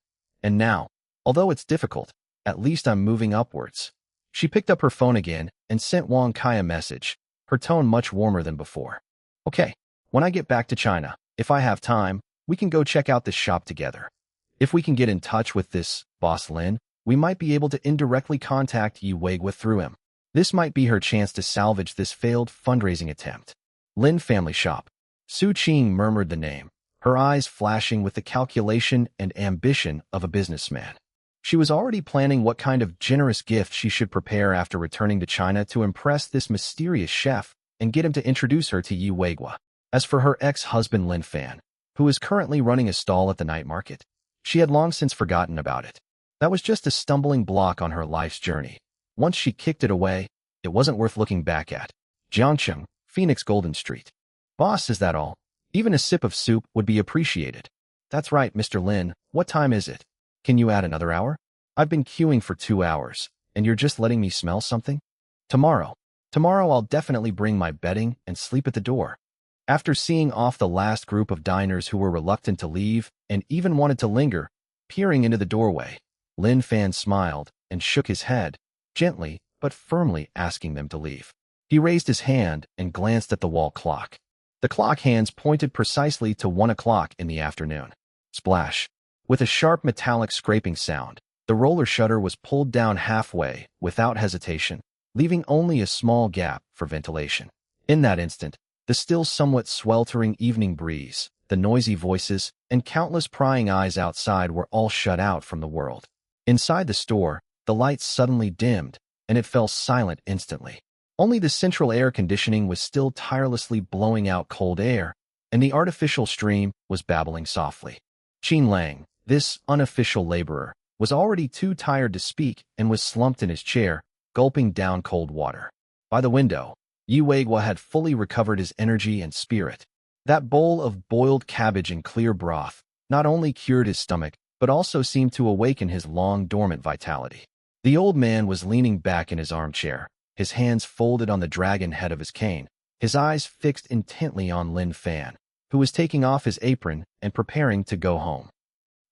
And now, although it's difficult, at least I'm moving upwards. She picked up her phone again and sent Wang Kai a message, her tone much warmer than before. Okay, when I get back to China, if I have time, we can go check out this shop together. If we can get in touch with this boss Lin, we might be able to indirectly contact Yi Weiguo through him. This might be her chance to salvage this failed fundraising attempt. Lin family shop. Su Qing murmured the name, her eyes flashing with the calculation and ambition of a businessman. She was already planning what kind of generous gift she should prepare after returning to China to impress this mysterious chef and get him to introduce her to Yi Weiguo. As for her ex-husband Lin Fan, who is currently running a stall at the night market, she had long since forgotten about it. That was just a stumbling block on her life's journey. Once she kicked it away, it wasn't worth looking back at. Jiangcheng, Phoenix Golden Street. Boss, is that all? Even a sip of soup would be appreciated. That's right, Mr. Lin, what time is it? Can you add another hour? I've been queuing for 2 hours, and you're just letting me smell something? Tomorrow I'll definitely bring my bedding and sleep at the door. After seeing off the last group of diners who were reluctant to leave and even wanted to linger, peering into the doorway, Lin Fan smiled and shook his head, gently but firmly asking them to leave. He raised his hand and glanced at the wall clock. The clock hands pointed precisely to 1 o'clock in the afternoon. Splash! With a sharp metallic scraping sound, the roller shutter was pulled down halfway without hesitation, leaving only a small gap for ventilation. In that instant, the still somewhat sweltering evening breeze, the noisy voices, and countless prying eyes outside were all shut out from the world. Inside the store, the lights suddenly dimmed, and it fell silent instantly. Only the central air conditioning was still tirelessly blowing out cold air, and the artificial stream was babbling softly. Qin Lang, this unofficial laborer, was already too tired to speak and was slumped in his chair, gulping down cold water. By the window, Yi Weigwa had fully recovered his energy and spirit. That bowl of boiled cabbage and clear broth not only cured his stomach, but also seemed to awaken his long-dormant vitality. The old man was leaning back in his armchair, his hands folded on the dragon head of his cane, his eyes fixed intently on Lin Fan, who was taking off his apron and preparing to go home.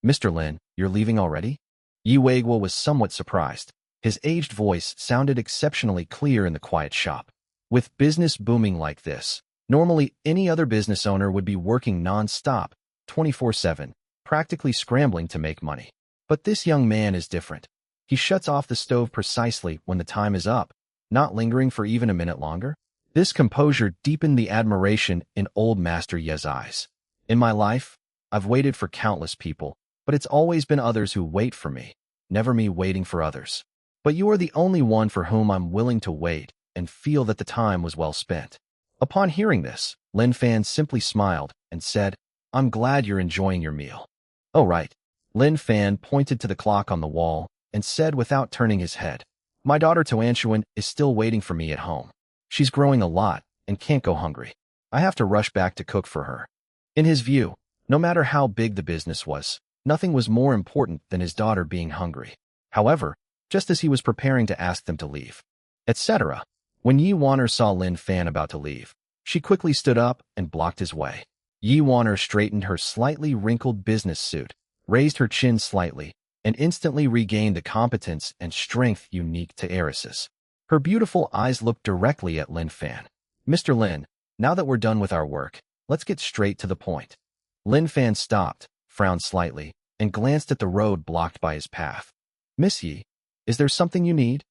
"Mr. Lin, you're leaving already?" Yi Weigwa was somewhat surprised. His aged voice sounded exceptionally clear in the quiet shop. With business booming like this, normally any other business owner would be working non-stop, 24/7, practically scrambling to make money. But this young man is different. He shuts off the stove precisely when the time is up, not lingering for even a minute longer. This composure deepened the admiration in old Master Ye's eyes. "In my life, I've waited for countless people, but it's always been others who wait for me, never me waiting for others. But you are the only one for whom I'm willing to wait and feel that the time was well spent." Upon hearing this, Lin Fan simply smiled and said, "I'm glad you're enjoying your meal." "Oh, right." Lin Fan pointed to the clock on the wall and said without turning his head, "My daughter Toanshuan is still waiting for me at home. She's growing a lot and can't go hungry. I have to rush back to cook for her." In his view, no matter how big the business was, nothing was more important than his daughter being hungry. However, just as he was preparing to ask them to leave, etc., when Yi Wanner saw Lin Fan about to leave, she quickly stood up and blocked his way. Yi Wanner straightened her slightly wrinkled business suit, raised her chin slightly, and instantly regained the competence and strength unique to heiresses. Her beautiful eyes looked directly at Lin Fan. "Mr. Lin, now that we're done with our work, let's get straight to the point." Lin Fan stopped, frowned slightly, and glanced at the road blocked by his path. "Miss Yi, is there something you need?"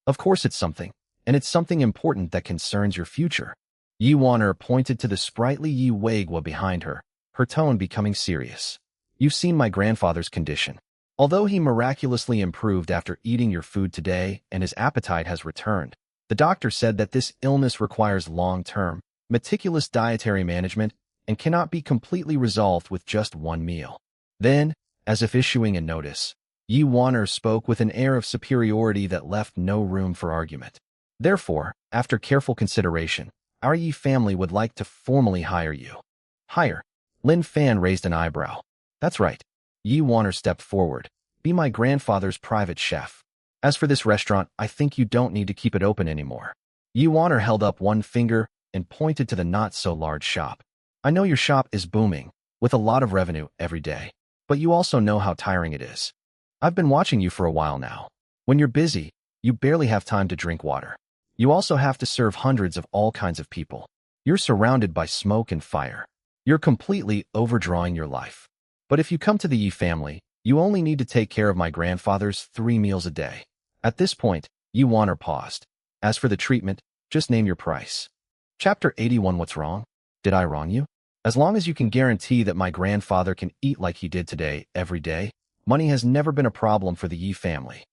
"Of course it's something, and it's something important that concerns your future." Yi Wanner pointed to the sprightly Yi Weigwa behind her, her tone becoming serious. "You've seen my grandfather's condition. Although he miraculously improved after eating your food today and his appetite has returned, the doctor said that this illness requires long-term, meticulous dietary management and cannot be completely resolved with just one meal." Then, as if issuing a notice, Yi Wanner spoke with an air of superiority that left no room for argument. "Therefore, after careful consideration, our Yi family would like to formally hire you." "Hire?" Lin Fan raised an eyebrow. "That's right." Yi Wanner stepped forward. "Be my grandfather's private chef. As for this restaurant, I think you don't need to keep it open anymore." Yi Wanner held up one finger and pointed to the not-so-large shop. "I know your shop is booming, with a lot of revenue every day, but you also know how tiring it is. I've been watching you for a while now. When you're busy, you barely have time to drink water. You also have to serve hundreds of all kinds of people. You're surrounded by smoke and fire. You're completely overdrawing your life. But if you come to the Yi family, you only need to take care of my grandfather's 3 meals a day." At this point, Yi Wanner paused. "As for the treatment, just name your price." Chapter 81. What's wrong? Did I wrong you? As long as you can guarantee that my grandfather can eat like he did today, every day, money has never been a problem for the Yi family.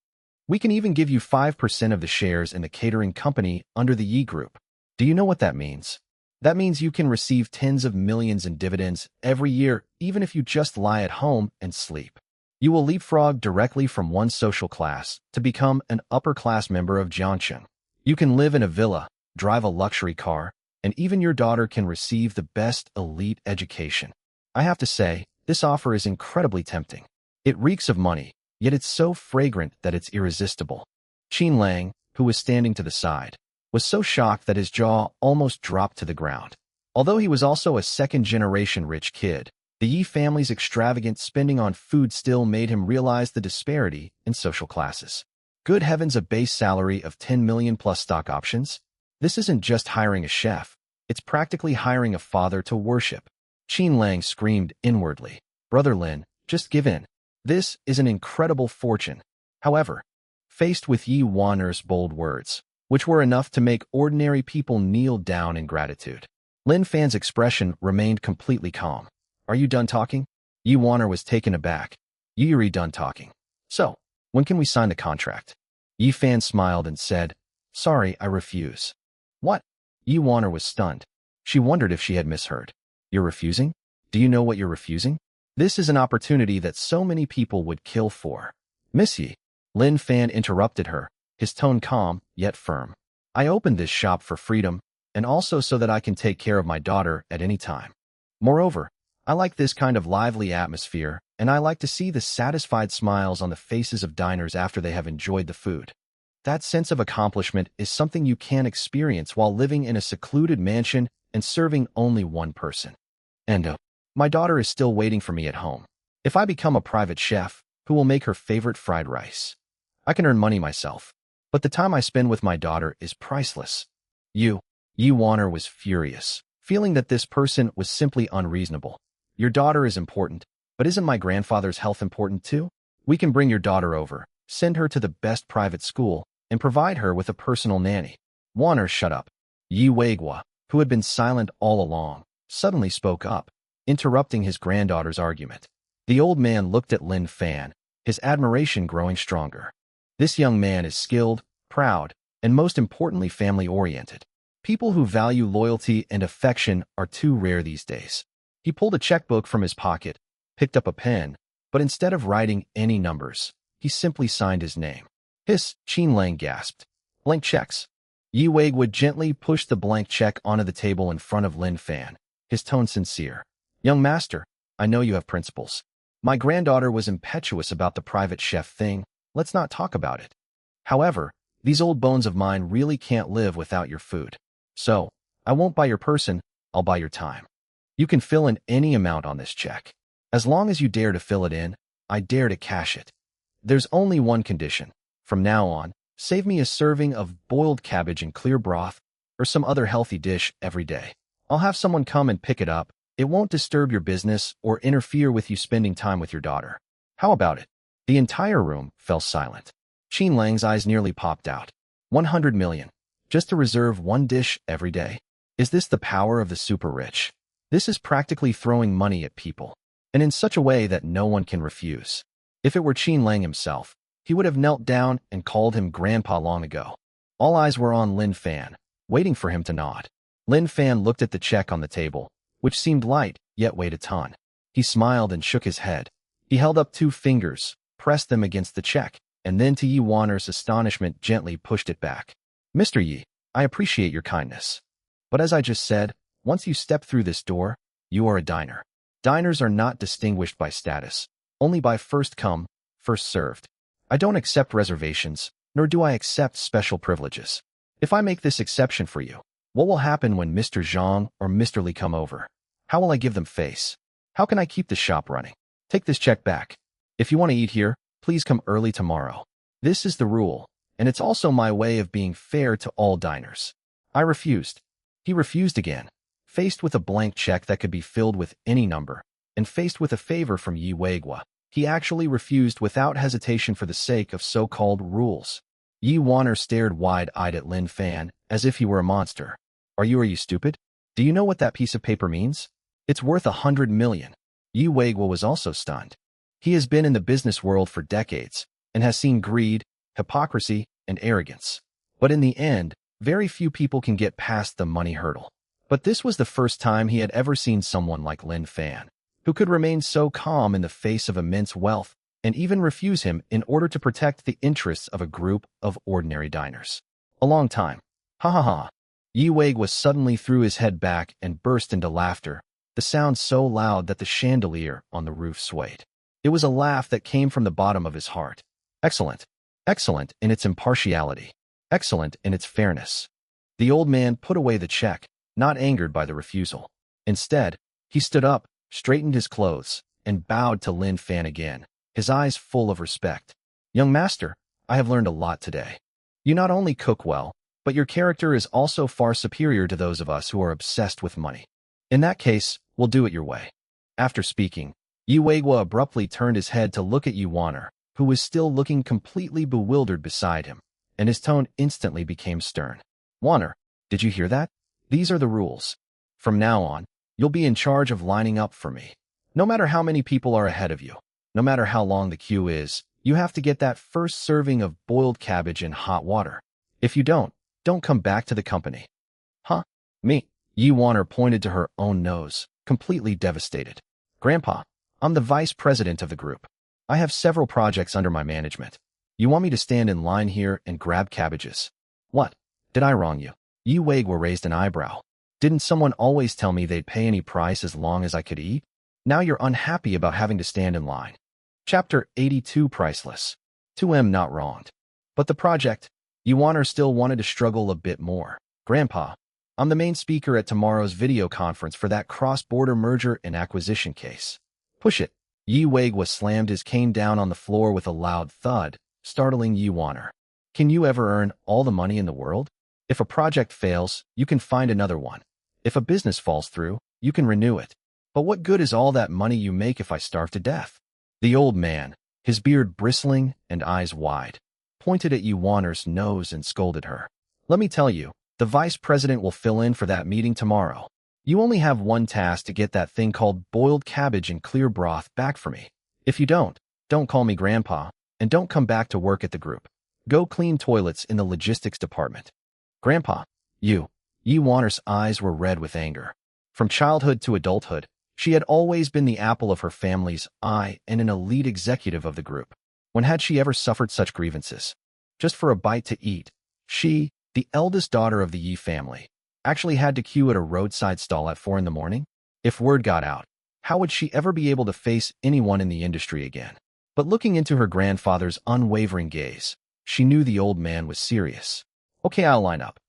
We can even give you 5% of the shares in the catering company under the Yi Group. Do you know what that means? That means you can receive tens of millions in dividends every year, even if you just lie at home and sleep. You will leapfrog directly from one social class to become an upper-class member of Jiangcheng. You can live in a villa, drive a luxury car, and even your daughter can receive the best elite education. I have to say, this offer is incredibly tempting. It reeks of money, yet it's so fragrant that it's irresistible. Qin Lang, who was standing to the side, was so shocked that his jaw almost dropped to the ground. Although he was also a second-generation rich kid, the Yi family's extravagant spending on food still made him realize the disparity in social classes. Good heavens, a base salary of 10 million plus stock options? This isn't just hiring a chef, it's practically hiring a father to worship. Qin Lang screamed inwardly, "Brother Lin, just give in. This is an incredible fortune." However, faced with Yi Wanner's bold words, which were enough to make ordinary people kneel down in gratitude, Lin Fan's expression remained completely calm. "Are you done talking?" Yi Wanner was taken aback. "You're done talking. So, when can we sign the contract?" Yi Fan smiled and said, "Sorry, I refuse." "What?" Yi Wanner was stunned. She wondered if she had misheard. "You're refusing? Do you know what you're refusing? This is an opportunity that so many people would kill for." Miss Yi. Lin Fan interrupted her, his tone calm, yet firm. I opened this shop for freedom, and also so that I can take care of my daughter at any time. Moreover, I like this kind of lively atmosphere, and I like to see the satisfied smiles on the faces of diners after they have enjoyed the food. That sense of accomplishment is something you can't experience while living in a secluded mansion and serving only one person. And my daughter is still waiting for me at home. If I become a private chef, who will make her favorite fried rice? I can earn money myself, but the time I spend with my daughter is priceless. Yi Warner was furious, feeling that this person was simply unreasonable. Your daughter is important, but isn't my grandfather's health important too? We can bring your daughter over, send her to the best private school, and provide her with a personal nanny. Warner, shut up. Yi Weigua, who had been silent all along, suddenly spoke up, interrupting his granddaughter's argument. The old man looked at Lin Fan, his admiration growing stronger. This young man is skilled, proud, and most importantly family-oriented. People who value loyalty and affection are too rare these days. He pulled a checkbook from his pocket, picked up a pen, but instead of writing any numbers, he simply signed his name. Qin Lang gasped. Blank checks. Yi Weigua gently pushed the blank check onto the table in front of Lin Fan, his tone sincere. Young master, I know you have principles. My granddaughter was impetuous about the private chef thing. Let's not talk about it. However, these old bones of mine really can't live without your food. So, I won't buy your person, I'll buy your time. You can fill in any amount on this check. As long as you dare to fill it in, I dare to cash it. There's only one condition. From now on, save me a serving of boiled cabbage in clear broth or some other healthy dish every day. I'll have someone come and pick it up. It won't disturb your business or interfere with you spending time with your daughter. How about it? The entire room fell silent. Qin Lang's eyes nearly popped out. 100 million. Just to reserve one dish every day? Is this the power of the super rich? This is practically throwing money at people, and in such a way that no one can refuse. If it were Qin Lang himself, he would have knelt down and called him grandpa long ago. All eyes were on Lin Fan, waiting for him to nod. Lin Fan looked at the check on the table, which seemed light, yet weighed a ton. He smiled and shook his head. He held up 2 fingers, pressed them against the check, and then to Yi Warner's astonishment gently pushed it back. Mr. Yi, I appreciate your kindness. But as I just said, once you step through this door, you are a diner. Diners are not distinguished by status, only by first come, first served. I don't accept reservations, nor do I accept special privileges. If I make this exception for you, what will happen when Mr. Zhang or Mr. Li come over? How will I give them face? How can I keep the shop running? Take this check back. If you want to eat here, please come early tomorrow. This is the rule, and it's also my way of being fair to all diners. I refused. He refused again, faced with a blank check that could be filled with any number, and faced with a favor from Yi Weigua. He actually refused without hesitation for the sake of so-called rules. Yi Warner stared wide-eyed at Lin Fan, as if he were a monster. Are you stupid? Do you know what that piece of paper means? It's worth 100 million. Yi Weigua was also stunned. He has been in the business world for decades, and has seen greed, hypocrisy, and arrogance. But in the end, very few people can get past the money hurdle. But this was the first time he had ever seen someone like Lin Fan, who could remain so calm in the face of immense wealth, and even refuse him in order to protect the interests of a group of ordinary diners. A long time. Ha ha ha. Yi Weigua suddenly threw his head back and burst into laughter, the sound so loud that the chandelier on the roof swayed. It was a laugh that came from the bottom of his heart. Excellent. Excellent in its impartiality. Excellent in its fairness. The old man put away the check, not angered by the refusal. Instead, he stood up, straightened his clothes, and bowed to Lin Fan again, his eyes full of respect. Young master, I have learned a lot today. You not only cook well, but your character is also far superior to those of us who are obsessed with money. In that case, we'll do it your way. After speaking, Yi Weigua abruptly turned his head to look at Yi Warner, who was still looking completely bewildered beside him, and his tone instantly became stern. Warner, did you hear that? These are the rules. From now on, you'll be in charge of lining up for me. No matter how many people are ahead of you, no matter how long the queue is, you have to get that first serving of boiled cabbage in hot water. If you don't come back to the company. Huh? Me? Yi Warner pointed to her own nose, completely devastated. Grandpa, I'm the vice president of the group. I have several projects under my management. You want me to stand in line here and grab cabbages? What? Did I wrong you? Yi Weiguo raised an eyebrow. Didn't someone always tell me they'd pay any price as long as I could eat? Now you're unhappy about having to stand in line. Chapter 82 Priceless. 2M not wronged. But the project, Yuaner still wanted to struggle a bit more. Grandpa, I'm the main speaker at tomorrow's video conference for that cross-border merger and acquisition case. Push it. Yi Weiguo slammed his cane down on the floor with a loud thud, startling Yuaner. Can you ever earn all the money in the world? If a project fails, you can find another one. If a business falls through, you can renew it. But what good is all that money you make if I starve to death? The old man, his beard bristling and eyes wide, pointed at Yuaner's nose and scolded her. Let me tell you, the vice president will fill in for that meeting tomorrow. You only have one task to get that thing called boiled cabbage and clear broth back for me. If you don't call me grandpa, and don't come back to work at the group. Go clean toilets in the logistics department. Grandpa, Yuaner's eyes were red with anger. From childhood to adulthood, she had always been the apple of her family's eye and an elite executive of the group. When had she ever suffered such grievances? Just for a bite to eat, she, the eldest daughter of the Yi family, actually had to queue at a roadside stall at 4 in the morning? If word got out, how would she ever be able to face anyone in the industry again? But looking into her grandfather's unwavering gaze, she knew the old man was serious. Okay, I'll line up,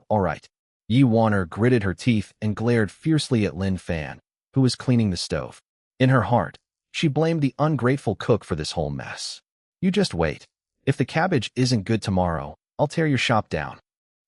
all right. Yuaner gritted her teeth and glared fiercely at Lin Fan, who was cleaning the stove. In her heart, she blamed the ungrateful cook for this whole mess. You just wait. If the cabbage isn't good tomorrow, I'll tear your shop down.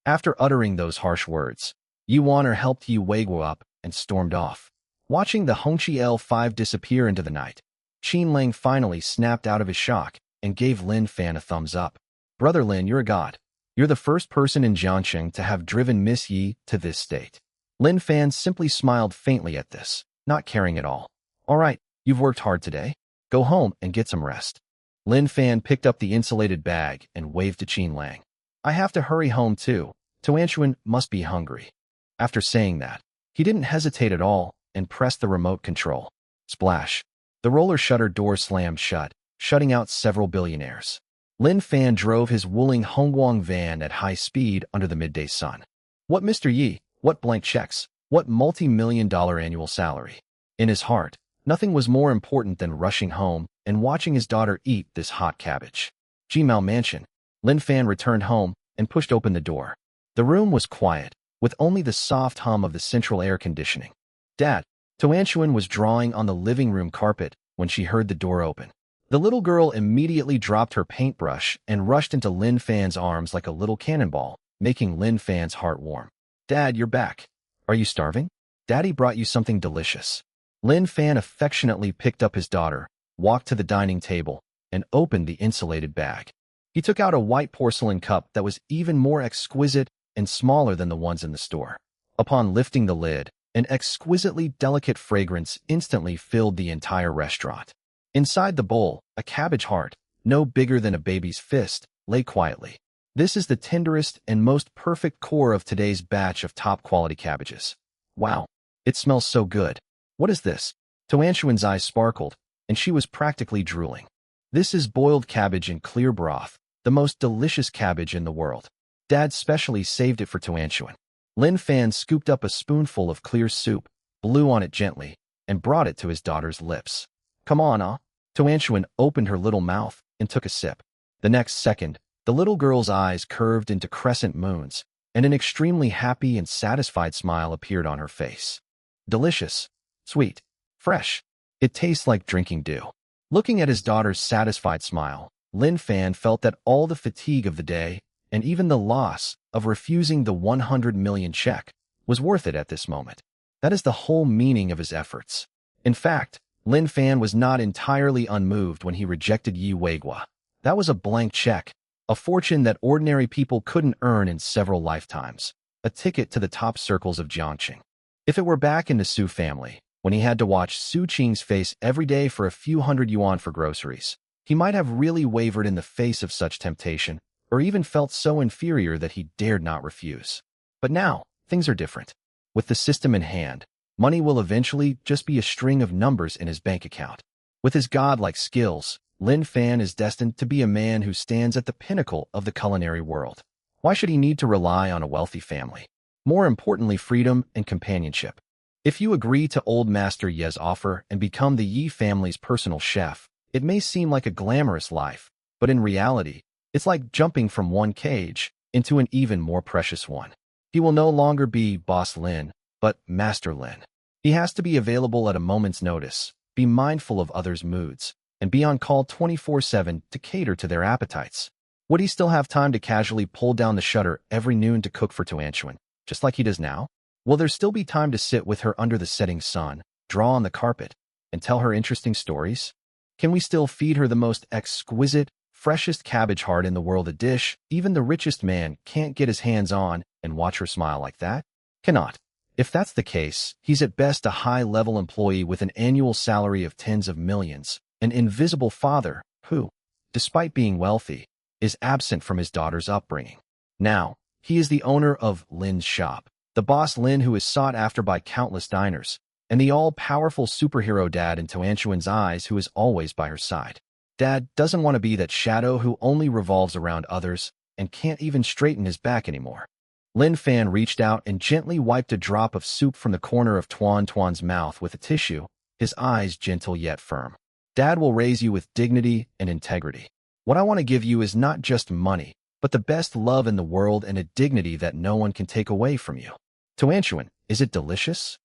After uttering those harsh words, Yuaner helped Yi Weiguo up and stormed off. Watching the Hongqi L5 disappear into the night, Qin Lang finally snapped out of his shock and gave Lin Fan a thumbs up. Brother Lin, you're a god. You're the first person in Jiangxing to have driven Miss Yi to this state. Lin Fan simply smiled faintly at this, not caring at all. All right, you've worked hard today. Go home and get some rest. Lin Fan picked up the insulated bag and waved to Qin Lang. I have to hurry home too. Tuanshuan must be hungry. After saying that, he didn't hesitate at all and pressed the remote control. Splash. The roller shutter door slammed shut, shutting out several billionaires. Lin Fan drove his Wuling Hongguang van at high speed under the midday sun. What Mr. Yi? What blank checks? What multi-million-dollar annual salary? In his heart, nothing was more important than rushing home and watching his daughter eat this hot cabbage. Jimao Mansion. Lin Fan returned home and pushed open the door. The room was quiet, with only the soft hum of the central air conditioning. Dad, Tuanshuan was drawing on the living room carpet when she heard the door open. The little girl immediately dropped her paintbrush and rushed into Lin Fan's arms like a little cannonball, making Lin Fan's heart warm. Dad, you're back. Are you starving? Daddy brought you something delicious. Lin Fan affectionately picked up his daughter, walked to the dining table, and opened the insulated bag. He took out a white porcelain cup that was even more exquisite and smaller than the ones in the store. Upon lifting the lid, an exquisitely delicate fragrance instantly filled the entire restaurant. Inside the bowl, a cabbage heart, no bigger than a baby's fist, lay quietly. This is the tenderest and most perfect core of today's batch of top-quality cabbages. Wow, it smells so good. What is this? Tuanshuan's eyes sparkled, and she was practically drooling. This is boiled cabbage in clear broth, the most delicious cabbage in the world. Dad specially saved it for Tuanshuan. Lin Fan scooped up a spoonful of clear soup, blew on it gently, and brought it to his daughter's lips. Come on, Tuanshuan opened her little mouth and took a sip. The next second, the little girl's eyes curved into crescent moons, and an extremely happy and satisfied smile appeared on her face. Delicious, sweet, fresh. It tastes like drinking dew. Looking at his daughter's satisfied smile, Lin Fan felt that all the fatigue of the day, and even the loss of refusing the 100 million check, was worth it at this moment. That is the whole meaning of his efforts. In fact, Lin Fan was not entirely unmoved when he rejected Yi Weiguo. That was a blank check, a fortune that ordinary people couldn't earn in several lifetimes, a ticket to the top circles of Jiangxing. If it were back in the Su family, when he had to watch Su Qing's face every day for a few hundred yuan for groceries, he might have really wavered in the face of such temptation, or even felt so inferior that he dared not refuse. But now, things are different. With the system in hand, money will eventually just be a string of numbers in his bank account. With his godlike skills, Lin Fan is destined to be a man who stands at the pinnacle of the culinary world. Why should he need to rely on a wealthy family? More importantly, freedom and companionship. If you agree to Old Master Ye's offer and become the Yi family's personal chef, it may seem like a glamorous life, but in reality, it's like jumping from one cage into an even more precious one. He will no longer be Boss Lin, but Master Lin. He has to be available at a moment's notice, be mindful of others' moods, and be on call 24/7 to cater to their appetites. Would he still have time to casually pull down the shutter every noon to cook for Tuanchuan, just like he does now? Will there still be time to sit with her under the setting sun, draw on the carpet, and tell her interesting stories? Can we still feed her the most exquisite, freshest cabbage heart in the world, a dish even the richest man can't get his hands on, and watch her smile like that? Cannot. If that's the case, he's at best a high-level employee with an annual salary of tens of millions, an invisible father who, despite being wealthy, is absent from his daughter's upbringing. Now, he is the owner of Lin's shop, the boss Lin who is sought after by countless diners, and the all-powerful superhero dad in Tuanchuan's eyes who is always by her side. Dad doesn't want to be that shadow who only revolves around others and can't even straighten his back anymore. Lin Fan reached out and gently wiped a drop of soup from the corner of Tuan's mouth with a tissue, his eyes gentle yet firm. Dad will raise you with dignity and integrity. What I want to give you is not just money, but the best love in the world and a dignity that no one can take away from you. Tuanchuan, is it delicious?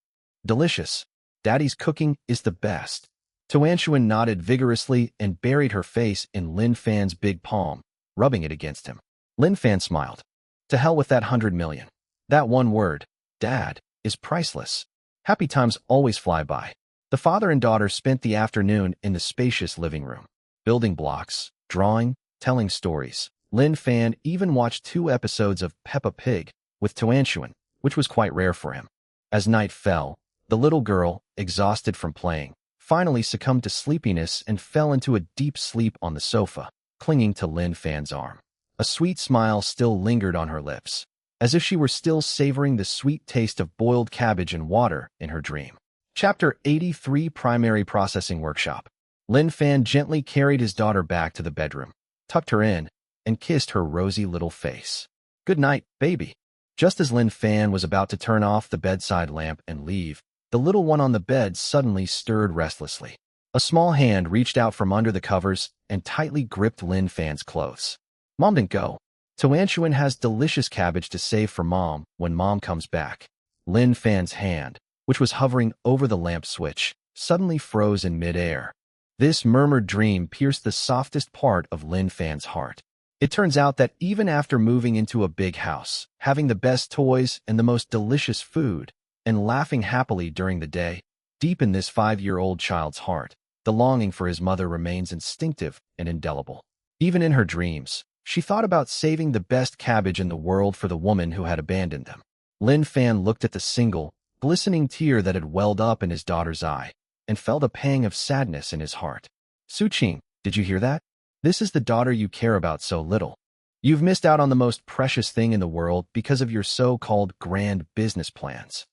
Delicious. Daddy's cooking is the best. Tuanchuan nodded vigorously and buried her face in Lin Fan's big palm, rubbing it against him. Lin Fan smiled. To hell with that 100 million. That one word, Dad, is priceless. Happy times always fly by. The father and daughter spent the afternoon in the spacious living room, building blocks, drawing, telling stories. Lin Fan even watched 2 episodes of Peppa Pig with Tuanchuan, which was quite rare for him. As night fell, the little girl, exhausted from playing, finally succumbed to sleepiness and fell into a deep sleep on the sofa, clinging to Lin Fan's arm. A sweet smile still lingered on her lips, as if she were still savoring the sweet taste of boiled cabbage and water in her dream. Chapter 83 Primary Processing Workshop. Lin Fan gently carried his daughter back to the bedroom, tucked her in, and kissed her rosy little face. Good night, baby. Just as Lin Fan was about to turn off the bedside lamp and leave, the little one on the bed suddenly stirred restlessly. A small hand reached out from under the covers and tightly gripped Lin Fan's clothes. Mom didn't go. Tuanchuan has delicious cabbage to save for Mom when Mom comes back. Lin Fan's hand, which was hovering over the lamp switch, suddenly froze in midair. This murmured dream pierced the softest part of Lin Fan's heart. It turns out that even after moving into a big house, having the best toys and the most delicious food, and laughing happily during the day, deep in this 5-year-old child's heart, the longing for his mother remains instinctive and indelible. Even in her dreams, she thought about saving the best cabbage in the world for the woman who had abandoned them. Lin Fan looked at the single, glistening tear that had welled up in his daughter's eye, and felt a pang of sadness in his heart. Suqing, did you hear that? This is the daughter you care about so little. You've missed out on the most precious thing in the world because of your so-called grand business plans.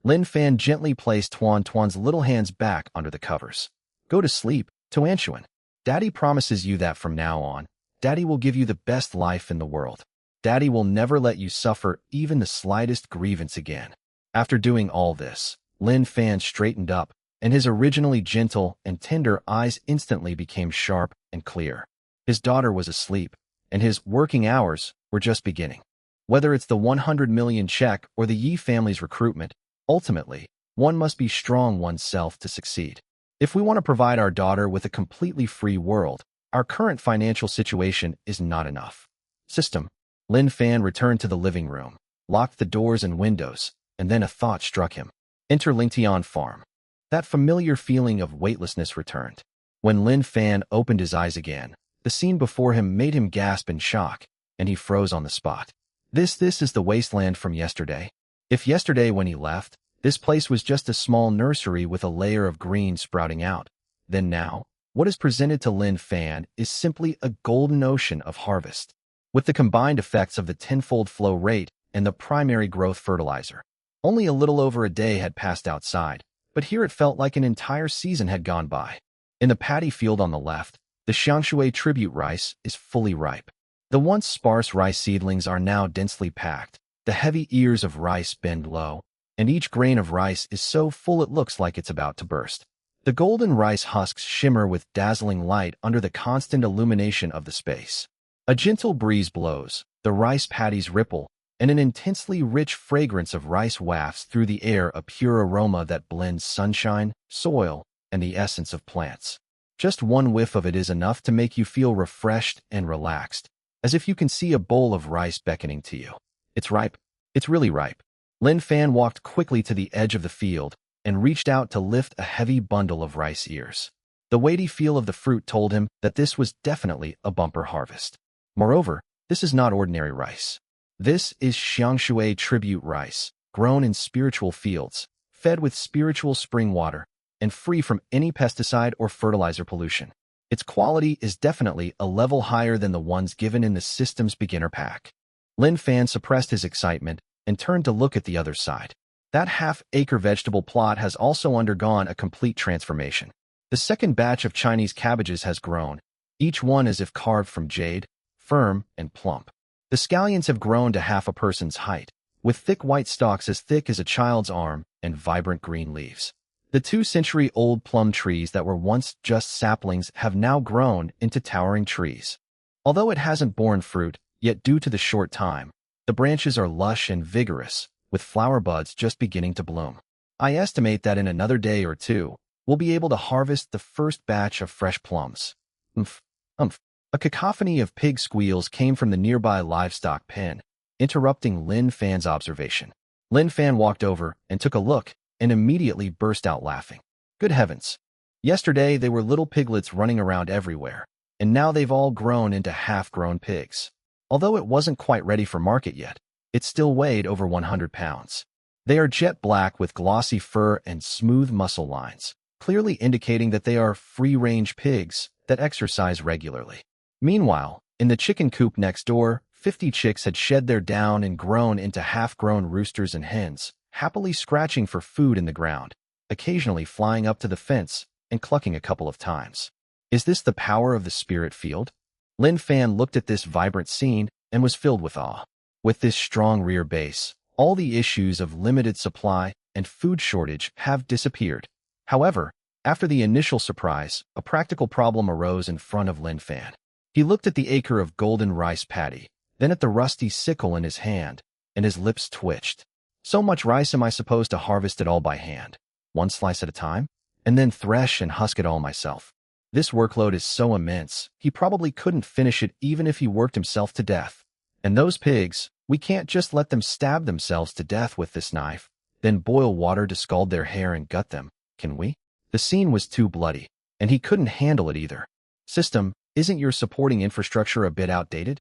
Lin Fan gently placed Tuan's little hands back under the covers. Go to sleep, Tuanchuan. Daddy promises you that from now on, Daddy will give you the best life in the world. Daddy will never let you suffer even the slightest grievance again. After doing all this, Lin Fan straightened up, and his originally gentle and tender eyes instantly became sharp and clear. His daughter was asleep, and his working hours were just beginning. Whether it's the 100 million check or the Yi family's recruitment, ultimately, one must be strong oneself to succeed. If we want to provide our daughter with a completely free world, our current financial situation is not enough. System. Lin Fan returned to the living room, locked the doors and windows, and then a thought struck him. Enter Lingtian Farm. That familiar feeling of weightlessness returned. When Lin Fan opened his eyes again, the scene before him made him gasp in shock, and he froze on the spot. This is the wasteland from yesterday. If yesterday when he left, this place was just a small nursery with a layer of green sprouting out, then now, what is presented to Lin Fan is simply a golden ocean of harvest, with the combined effects of the tenfold flow rate and the primary growth fertilizer. Only a little over a day had passed outside, but here it felt like an entire season had gone by. In the paddy field on the left, the Xiangshui tribute rice is fully ripe. The once sparse rice seedlings are now densely packed. The heavy ears of rice bend low, and each grain of rice is so full it looks like it's about to burst. The golden rice husks shimmer with dazzling light under the constant illumination of the space. A gentle breeze blows, the rice paddies ripple, and an intensely rich fragrance of rice wafts through the air, a pure aroma that blends sunshine, soil, and the essence of plants. Just one whiff of it is enough to make you feel refreshed and relaxed, as if you can see a bowl of rice beckoning to you. It's ripe. It's really ripe. Lin Fan walked quickly to the edge of the field and reached out to lift a heavy bundle of rice ears. The weighty feel of the fruit told him that this was definitely a bumper harvest. Moreover, this is not ordinary rice. This is Xiangshui tribute rice, grown in spiritual fields, fed with spiritual spring water, and free from any pesticide or fertilizer pollution. Its quality is definitely a level higher than the ones given in the system's beginner pack. Lin Fan suppressed his excitement and turned to look at the other side. That half-acre vegetable plot has also undergone a complete transformation. The second batch of Chinese cabbages has grown, each one as if carved from jade, firm and plump. The scallions have grown to half a person's height, with thick white stalks as thick as a child's arm and vibrant green leaves. The 2-century-old plum trees that were once just saplings have now grown into towering trees. Although it hasn't borne fruit, yet due to the short time, the branches are lush and vigorous, with flower buds just beginning to bloom. I estimate that in another day or two, we'll be able to harvest the first batch of fresh plums. Umph, umph. A cacophony of pig squeals came from the nearby livestock pen, interrupting Lin Fan's observation. Lin Fan walked over and took a look and immediately burst out laughing. Good heavens! Yesterday they were little piglets running around everywhere, and now they've all grown into half-grown pigs. Although it wasn't quite ready for market yet, it still weighed over 100 pounds. They are jet black with glossy fur and smooth muscle lines, clearly indicating that they are free-range pigs that exercise regularly. Meanwhile, in the chicken coop next door, 50 chicks had shed their down and grown into half-grown roosters and hens, happily scratching for food in the ground, occasionally flying up to the fence and clucking a couple of times. Is this the power of the spirit field? Lin Fan looked at this vibrant scene and was filled with awe. With this strong rear base, all the issues of limited supply and food shortage have disappeared. However, after the initial surprise, a practical problem arose in front of Lin Fan. He looked at the acre of golden rice paddy, then at the rusty sickle in his hand, and his lips twitched. So much rice am I supposed to harvest it all by hand, one slice at a time, and then thresh and husk it all myself? This workload is so immense, he probably couldn't finish it even if he worked himself to death. And those pigs, we can't just let them stab themselves to death with this knife, then boil water to scald their hair and gut them, can we? The scene was too bloody, and he couldn't handle it either. System, isn't your supporting infrastructure a bit outdated?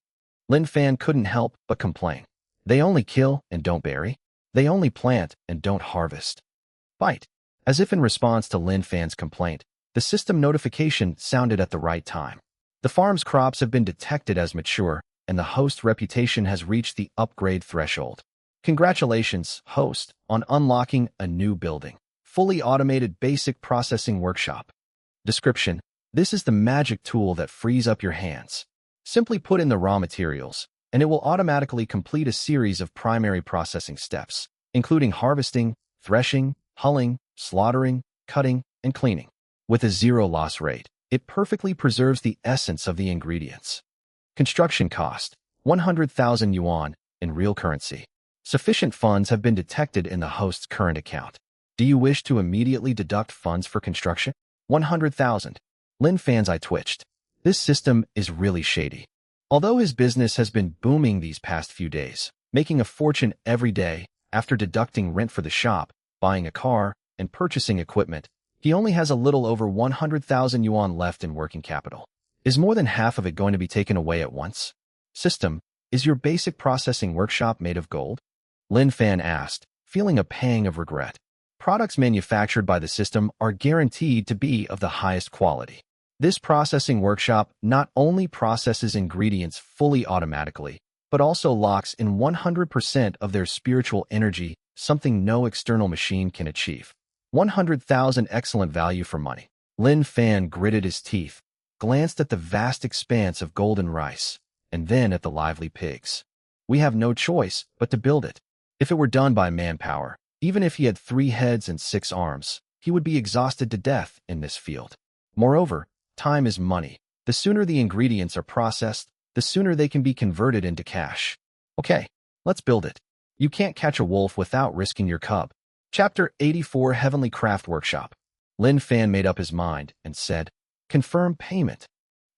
Lin Fan couldn't help but complain. They only kill and don't bury. They only plant and don't harvest. Bite. As if in response to Lin Fan's complaint, the system notification sounded at the right time. The farm's crops have been detected as mature, and the host's reputation has reached the upgrade threshold. Congratulations, host, on unlocking a new building. Fully automated basic processing workshop. Description. This is the magic tool that frees up your hands. Simply put in the raw materials, and it will automatically complete a series of primary processing steps, including harvesting, threshing, hulling, slaughtering, cutting, and cleaning. With a zero loss rate, it perfectly preserves the essence of the ingredients. Construction cost, 100,000 yuan in real currency. Sufficient funds have been detected in the host's current account. Do you wish to immediately deduct funds for construction? 100,000. Lin Fan's eye twitched. This system is really shady. Although his business has been booming these past few days, making a fortune every day after deducting rent for the shop, buying a car, and purchasing equipment, he only has a little over 100,000 yuan left in working capital. Is more than half of it going to be taken away at once? System, is your basic processing workshop made of gold? Lin Fan asked, feeling a pang of regret. Products manufactured by the system are guaranteed to be of the highest quality. This processing workshop not only processes ingredients fully automatically, but also locks in 100% of their spiritual energy, something no external machine can achieve. 100,000 excellent value for money. Lin Fan gritted his teeth, glanced at the vast expanse of golden rice, and then at the lively pigs. We have no choice but to build it. If it were done by manpower, even if he had 3 heads and 6 arms, he would be exhausted to death in this field. Moreover, time is money. The sooner the ingredients are processed, the sooner they can be converted into cash. Okay, let's build it. You can't catch a wolf without risking your cub. Chapter 84 Heavenly Craft Workshop. Lin Fan made up his mind and said, "Confirm payment."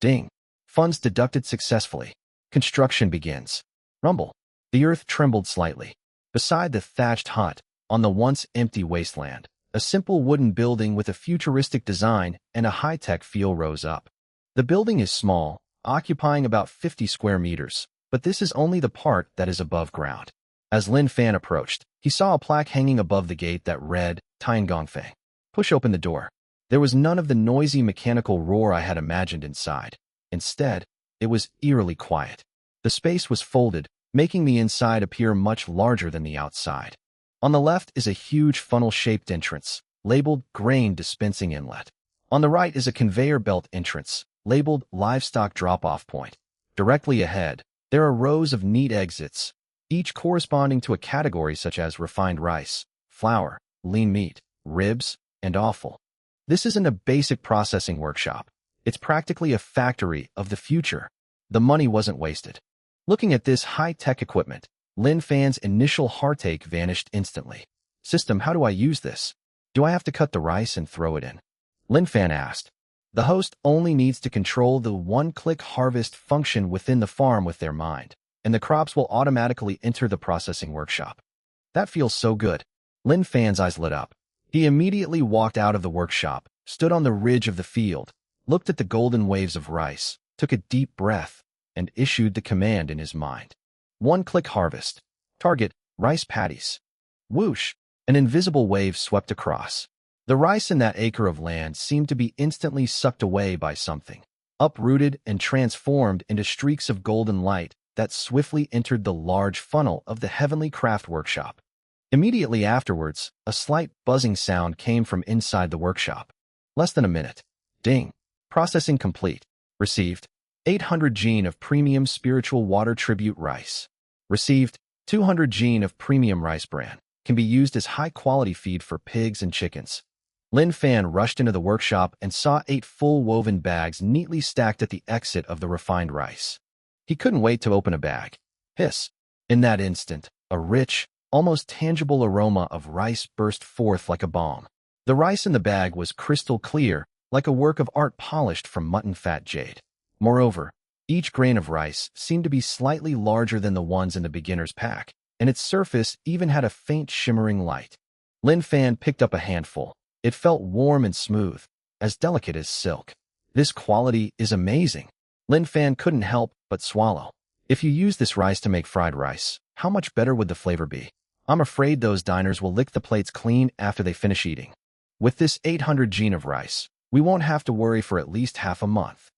Ding. Funds deducted successfully. Construction begins. Rumble. The earth trembled slightly. Beside the thatched hut, on the once empty wasteland, a simple wooden building with a futuristic design and a high-tech feel rose up. The building is small, occupying about 50 square meters, but this is only the part that is above ground. As Lin Fan approached, he saw a plaque hanging above the gate that read, Tien Gongfei. Push open the door. There was none of the noisy mechanical roar I had imagined inside. Instead, it was eerily quiet. The space was folded, making the inside appear much larger than the outside. On the left is a huge funnel-shaped entrance, labeled Grain Dispensing Inlet. On the right is a conveyor belt entrance, labeled Livestock Drop-Off Point. Directly ahead, there are rows of neat exits, each corresponding to a category such as refined rice, flour, lean meat, ribs, and offal. This isn't a basic processing workshop. It's practically a factory of the future. The money wasn't wasted. Looking at this high-tech equipment, Lin Fan's initial heartache vanished instantly. System, how do I use this? Do I have to cut the rice and throw it in? Lin Fan asked. The host only needs to control the one-click harvest function within the farm with their mind, and the crops will automatically enter the processing workshop. That feels so good. Lin Fan's eyes lit up. He immediately walked out of the workshop, stood on the ridge of the field, looked at the golden waves of rice, took a deep breath, and issued the command in his mind. One-click harvest. Target, rice paddies. Whoosh! An invisible wave swept across. The rice in that acre of land seemed to be instantly sucked away by something, uprooted and transformed into streaks of golden light that swiftly entered the large funnel of the Heavenly Craft Workshop. Immediately afterwards, a slight buzzing sound came from inside the workshop. Less than a minute. Ding. Processing complete. Received 800 gene of premium spiritual water tribute rice. Received 200 gene of premium rice bran. Can be used as high-quality feed for pigs and chickens. Lin Fan rushed into the workshop and saw 8 full woven bags neatly stacked at the exit of the refined rice. He couldn't wait to open a bag. Hiss. In that instant, a rich, almost tangible aroma of rice burst forth like a bomb. The rice in the bag was crystal clear, like a work of art polished from mutton-fat jade. Moreover, each grain of rice seemed to be slightly larger than the ones in the beginner's pack, and its surface even had a faint shimmering light. Lin Fan picked up a handful. It felt warm and smooth, as delicate as silk. This quality is amazing. Lin Fan couldn't help but swallow. If you use this rice to make fried rice, how much better would the flavor be? I'm afraid those diners will lick the plates clean after they finish eating. With this 800 gene of rice, we won't have to worry for at least half a month.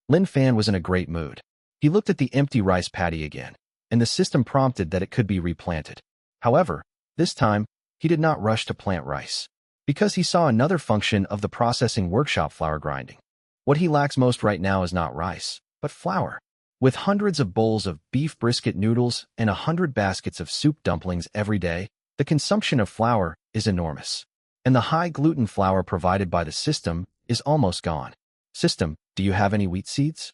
Lin Fan was in a great mood. He looked at the empty rice paddy again, and the system prompted that it could be replanted. However, this time, he did not rush to plant rice, because he saw another function of the processing workshop: flour grinding. What he lacks most right now is not rice, but flour. With hundreds of bowls of beef brisket noodles and 100 baskets of soup dumplings every day, the consumption of flour is enormous. And the high-gluten flour provided by the system is almost gone. System, do you have any wheat seeds?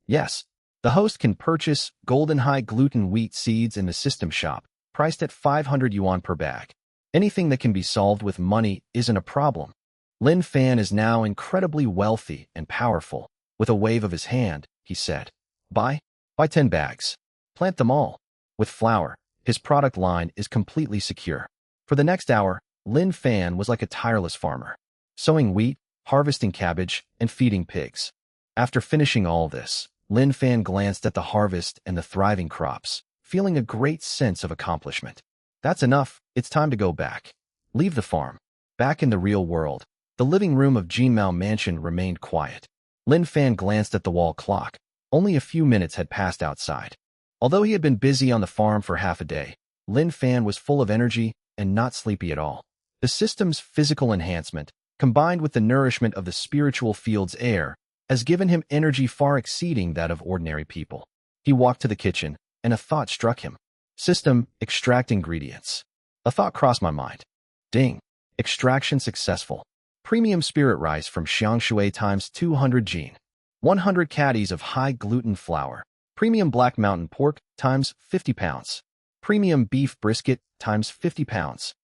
Yes. The host can purchase golden high-gluten wheat seeds in the system shop, priced at 500 yuan per bag. Anything that can be solved with money isn't a problem. Lin Fan is now incredibly wealthy and powerful. With a wave of his hand, he said, Buy 10 bags. Plant them all. With flour, his product line is completely secure. For the next hour, Lin Fan was like a tireless farmer, sowing wheat, harvesting cabbage, and feeding pigs. After finishing all this, Lin Fan glanced at the harvest and the thriving crops, feeling a great sense of accomplishment. That's enough. It's time to go back. Leave the farm. Back in the real world, the living room of Jinmao Mansion remained quiet. Lin Fan glanced at the wall clock. Only a few minutes had passed outside. Although he had been busy on the farm for half a day, Lin Fan was full of energy and not sleepy at all. The system's physical enhancement, combined with the nourishment of the spiritual field's air, has given him energy far exceeding that of ordinary people. He walked to the kitchen, and a thought struck him. System, extract ingredients. A thought crossed my mind. Ding. Extraction successful. Premium spirit rice from Xiangshui times 200 gene. 100 caddies of high gluten flour. Premium black mountain pork times 50 pounds. Premium beef brisket times 50 pounds.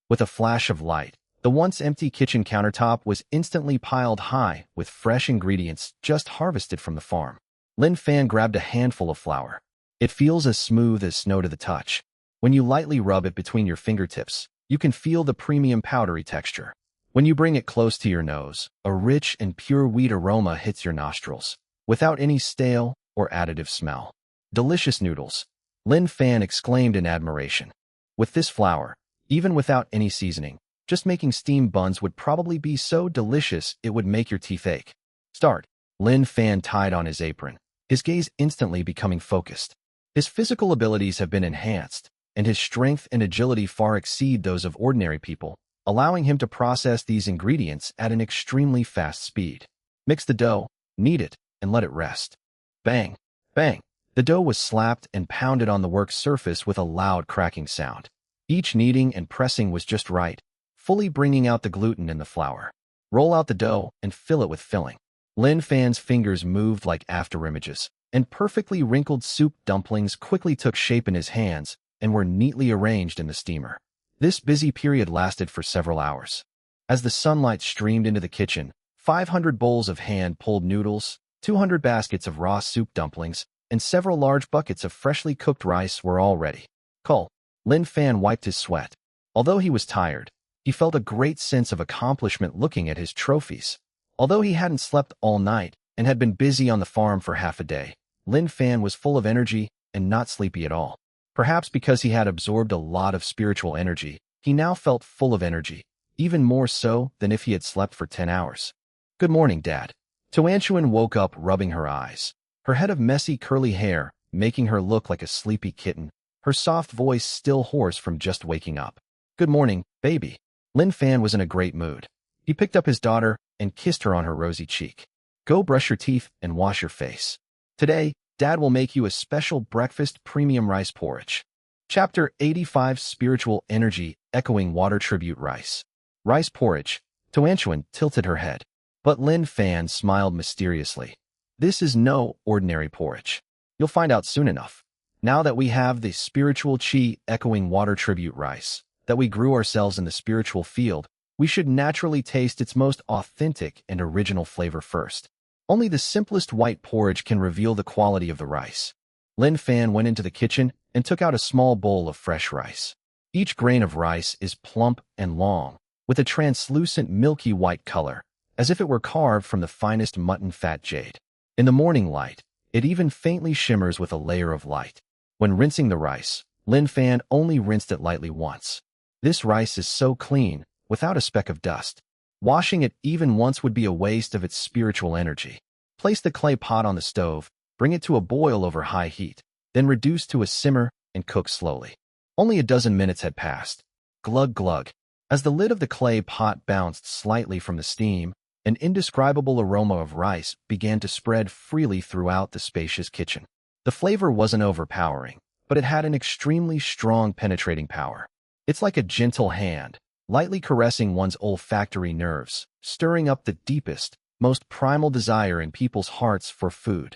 With a flash of light, the once empty kitchen countertop was instantly piled high with fresh ingredients just harvested from the farm. Lin Fan grabbed a handful of flour. It feels as smooth as snow to the touch. When you lightly rub it between your fingertips, you can feel the premium powdery texture. When you bring it close to your nose, a rich and pure wheat aroma hits your nostrils, without any stale or additive smell. Delicious noodles, Lin Fan exclaimed in admiration. With this flour, even without any seasoning, just making steamed buns would probably be so delicious it would make your teeth ache. Start. Lin Fan tied on his apron, his gaze instantly becoming focused. His physical abilities have been enhanced, and his strength and agility far exceed those of ordinary people, allowing him to process these ingredients at an extremely fast speed. Mix the dough, knead it, and let it rest. Bang! Bang! The dough was slapped and pounded on the work surface with a loud cracking sound. Each kneading and pressing was just right, fully bringing out the gluten in the flour. Roll out the dough and fill it with filling. Lin Fan's fingers moved like afterimages, and perfectly wrinkled soup dumplings quickly took shape in his hands and were neatly arranged in the steamer. This busy period lasted for several hours. As the sunlight streamed into the kitchen, 500 bowls of hand-pulled noodles, 200 baskets of raw soup dumplings, and several large buckets of freshly cooked rice were all ready. Cull. Lin Fan wiped his sweat. Although he was tired, he felt a great sense of accomplishment looking at his trophies. Although he hadn't slept all night and had been busy on the farm for half a day, Lin Fan was full of energy and not sleepy at all. Perhaps because he had absorbed a lot of spiritual energy, he now felt full of energy, even more so than if he had slept for 10 hours. Good morning, Dad. Tuanchuan woke up rubbing her eyes, her head of messy curly hair making her look like a sleepy kitten, her soft voice still hoarse from just waking up. Good morning, baby. Lin Fan was in a great mood. He picked up his daughter and kissed her on her rosy cheek. Go brush your teeth and wash your face. Today, Dad will make you a special breakfast premium rice porridge. Chapter 85 Spiritual Energy Echoing Water Tribute Rice. Rice porridge. Tuanchuan tilted her head. But Lin Fan smiled mysteriously. This is no ordinary porridge. You'll find out soon enough. Now that we have the spiritual chi echoing water tribute rice, that we grew ourselves in the spiritual field, we should naturally taste its most authentic and original flavor first. Only the simplest white porridge can reveal the quality of the rice. Lin Fan went into the kitchen and took out a small bowl of fresh rice. Each grain of rice is plump and long, with a translucent milky white color, as if it were carved from the finest mutton fat jade. In the morning light, it even faintly shimmers with a layer of light. When rinsing the rice, Lin Fan only rinsed it lightly once. This rice is so clean, without a speck of dust. Washing it even once would be a waste of its spiritual energy. Place the clay pot on the stove, bring it to a boil over high heat, then reduce to a simmer and cook slowly. Only a dozen minutes had passed. Glug glug. As the lid of the clay pot bounced slightly from the steam, an indescribable aroma of rice began to spread freely throughout the spacious kitchen. The flavor wasn't overpowering, but it had an extremely strong penetrating power. It's like a gentle hand, lightly caressing one's olfactory nerves, stirring up the deepest, most primal desire in people's hearts for food.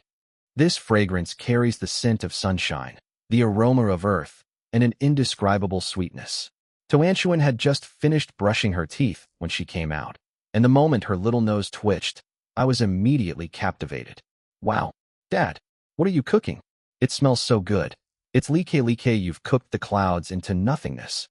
This fragrance carries the scent of sunshine, the aroma of earth, and an indescribable sweetness. Tuanchuan had just finished brushing her teeth when she came out, and the moment her little nose twitched, I was immediately captivated. Wow, Dad, what are you cooking? It smells so good. It's like you've cooked the clouds into nothingness.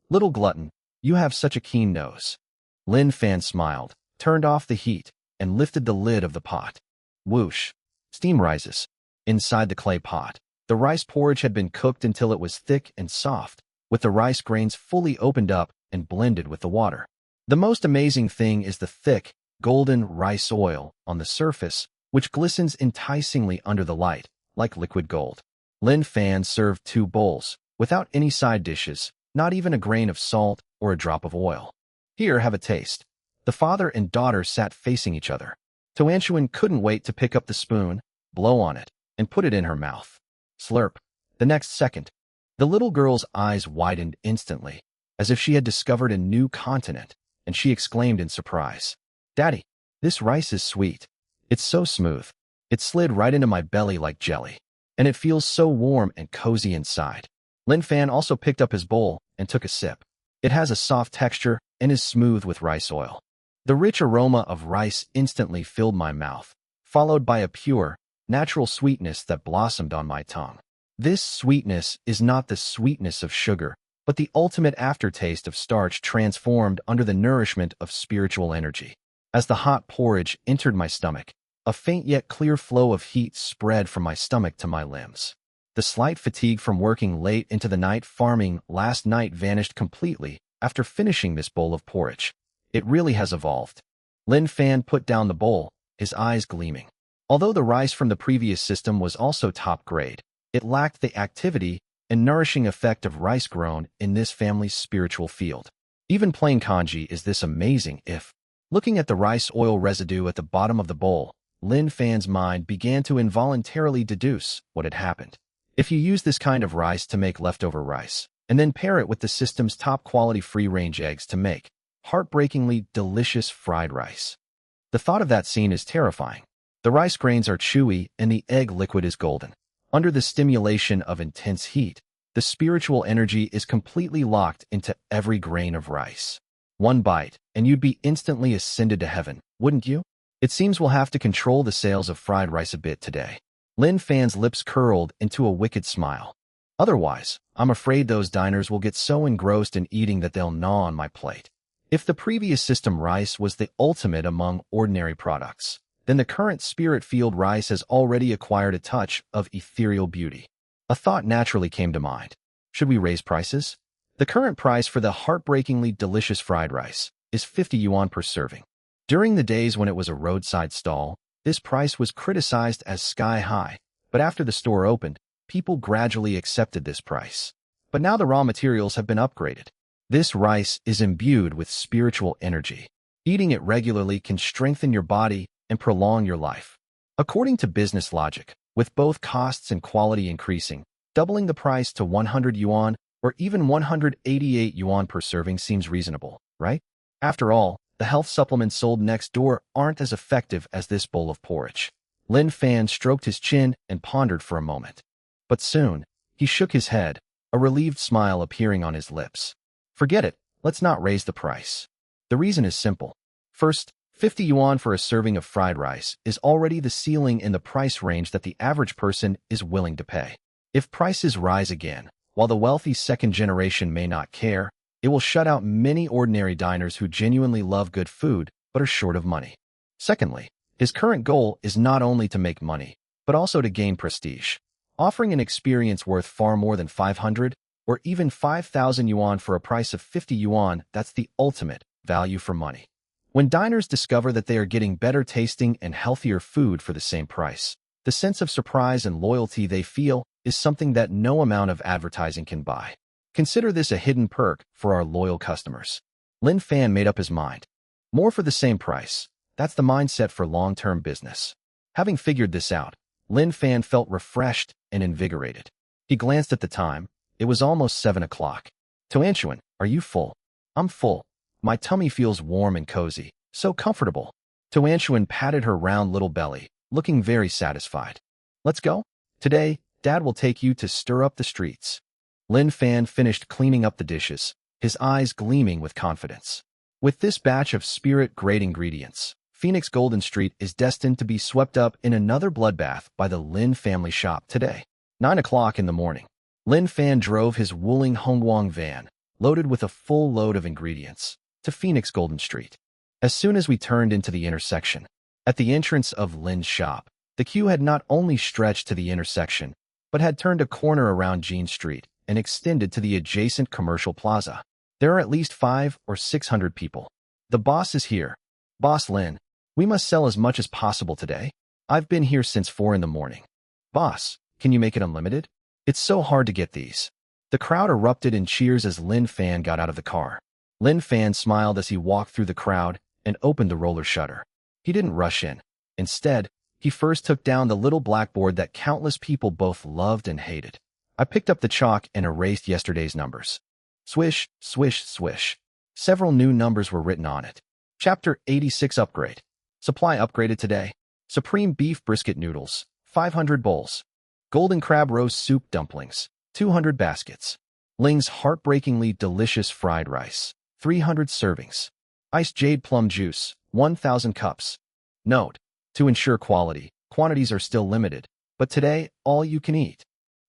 Little glutton, you have such a keen nose. Lin Fan smiled, turned off the heat, and lifted the lid of the pot. Whoosh. Steam rises. Inside the clay pot, the rice porridge had been cooked until it was thick and soft, with the rice grains fully opened up and blended with the water. The most amazing thing is the thick, golden rice oil on the surface, which glistens enticingly under the light, like liquid gold. Lin Fan served 2 bowls, without any side dishes, not even a grain of salt or a drop of oil. Here, have a taste. The The father and daughter sat facing each other. Toanchuan couldn't wait to pick up the spoon, blow on it, and put it in her mouth. Slurp. The next second, the little girl's eyes widened instantly, as if she had discovered a new continent, and she exclaimed in surprise, "Daddy, this rice is sweet. It's so smooth. It slid right into my belly like jelly, and it feels so warm and cozy inside." Lin Fan also picked up his bowl and took a sip. It has a soft texture and is smooth with rice oil. The rich aroma of rice instantly filled my mouth, followed by a pure, natural sweetness that blossomed on my tongue. This sweetness is not the sweetness of sugar, but the ultimate aftertaste of starch transformed under the nourishment of spiritual energy. As the hot porridge entered my stomach, a faint yet clear flow of heat spread from my stomach to my limbs. The slight fatigue from working late into the night farming last night vanished completely after finishing this bowl of porridge. It really has evolved. Lin Fan put down the bowl, his eyes gleaming. Although the rice from the previous system was also top grade, it lacked the activity and nourishing effect of rice grown in this family's spiritual field. Even plain kanji is this amazing if, looking at the rice oil residue at the bottom of the bowl, Lin Fan's mind began to involuntarily deduce what had happened. If you use this kind of rice to make leftover rice, and then pair it with the system's top-quality free-range eggs to make heartbreakingly delicious fried rice. The thought of that scene is terrifying. The rice grains are chewy and the egg liquid is golden. Under the stimulation of intense heat, the spiritual energy is completely locked into every grain of rice. One bite, and you'd be instantly ascended to heaven, wouldn't you? It seems we'll have to control the sales of fried rice a bit today. Lin Fan's lips curled into a wicked smile. Otherwise, I'm afraid those diners will get so engrossed in eating that they'll gnaw on my plate. If the previous system rice was the ultimate among ordinary products, then the current spirit field rice has already acquired a touch of ethereal beauty. A thought naturally came to mind. Should we raise prices? The current price for the heartbreakingly delicious fried rice is 50 yuan per serving. During the days when it was a roadside stall, this price was criticized as sky-high, but after the store opened, people gradually accepted this price. But now the raw materials have been upgraded. This rice is imbued with spiritual energy. Eating it regularly can strengthen your body and prolong your life. According to business logic, with both costs and quality increasing, doubling the price to 100 yuan or even 188 yuan per serving seems reasonable, right? After all, the health supplements sold next door aren't as effective as this bowl of porridge. Lin Fan stroked his chin and pondered for a moment. But soon, he shook his head, a relieved smile appearing on his lips. Forget it, let's not raise the price. The reason is simple. First, 50 yuan for a serving of fried rice is already the ceiling in the price range that the average person is willing to pay. If prices rise again, while the wealthy second generation may not care, it will shut out many ordinary diners who genuinely love good food but are short of money. Secondly, his current goal is not only to make money, but also to gain prestige. Offering an experience worth far more than 500 or even 5,000 yuan for a price of 50 yuan, that's the ultimate value for money. When diners discover that they are getting better tasting and healthier food for the same price, the sense of surprise and loyalty they feel is something that no amount of advertising can buy. Consider this a hidden perk for our loyal customers. Lin Fan made up his mind. More for the same price. That's the mindset for long-term business. Having figured this out, Lin Fan felt refreshed and invigorated. He glanced at the time. It was almost 7 o'clock. Toanchuan, are you full? I'm full. My tummy feels warm and cozy, so comfortable. Toanchuan patted her round little belly, looking very satisfied. Let's go? Today, Dad will take you to stir up the streets. Lin Fan finished cleaning up the dishes, his eyes gleaming with confidence. With this batch of spirit-grade ingredients, Phoenix Golden Street is destined to be swept up in another bloodbath by the Lin family shop today. 9 o'clock in the morning. Lin Fan drove his Wuling Hongguang van, loaded with a full load of ingredients, to Phoenix Golden Street. As soon as we turned into the intersection, at the entrance of Lin's shop, the queue had not only stretched to the intersection, but had turned a corner around Jean Street and extended to the adjacent commercial plaza. There are at least 500 or 600 people. The boss is here. Boss Lin, we must sell as much as possible today. I've been here since 4 in the morning. Boss, can you make it unlimited? It's so hard to get these. The crowd erupted in cheers as Lin Fan got out of the car. Lin Fan smiled as he walked through the crowd and opened the roller shutter. He didn't rush in. Instead, he first took down the little blackboard that countless people both loved and hated. I picked up the chalk and erased yesterday's numbers. Swish, swish, swish. Several new numbers were written on it. Chapter 86 Upgrade. Supply upgraded today. Supreme beef brisket noodles, 500 bowls. Golden crab roast soup dumplings, 200 baskets. Ling's heartbreakingly delicious fried rice, 300 servings. Iced jade plum juice, 1,000 cups. Note: to ensure quality, quantities are still limited, but today, all you can eat.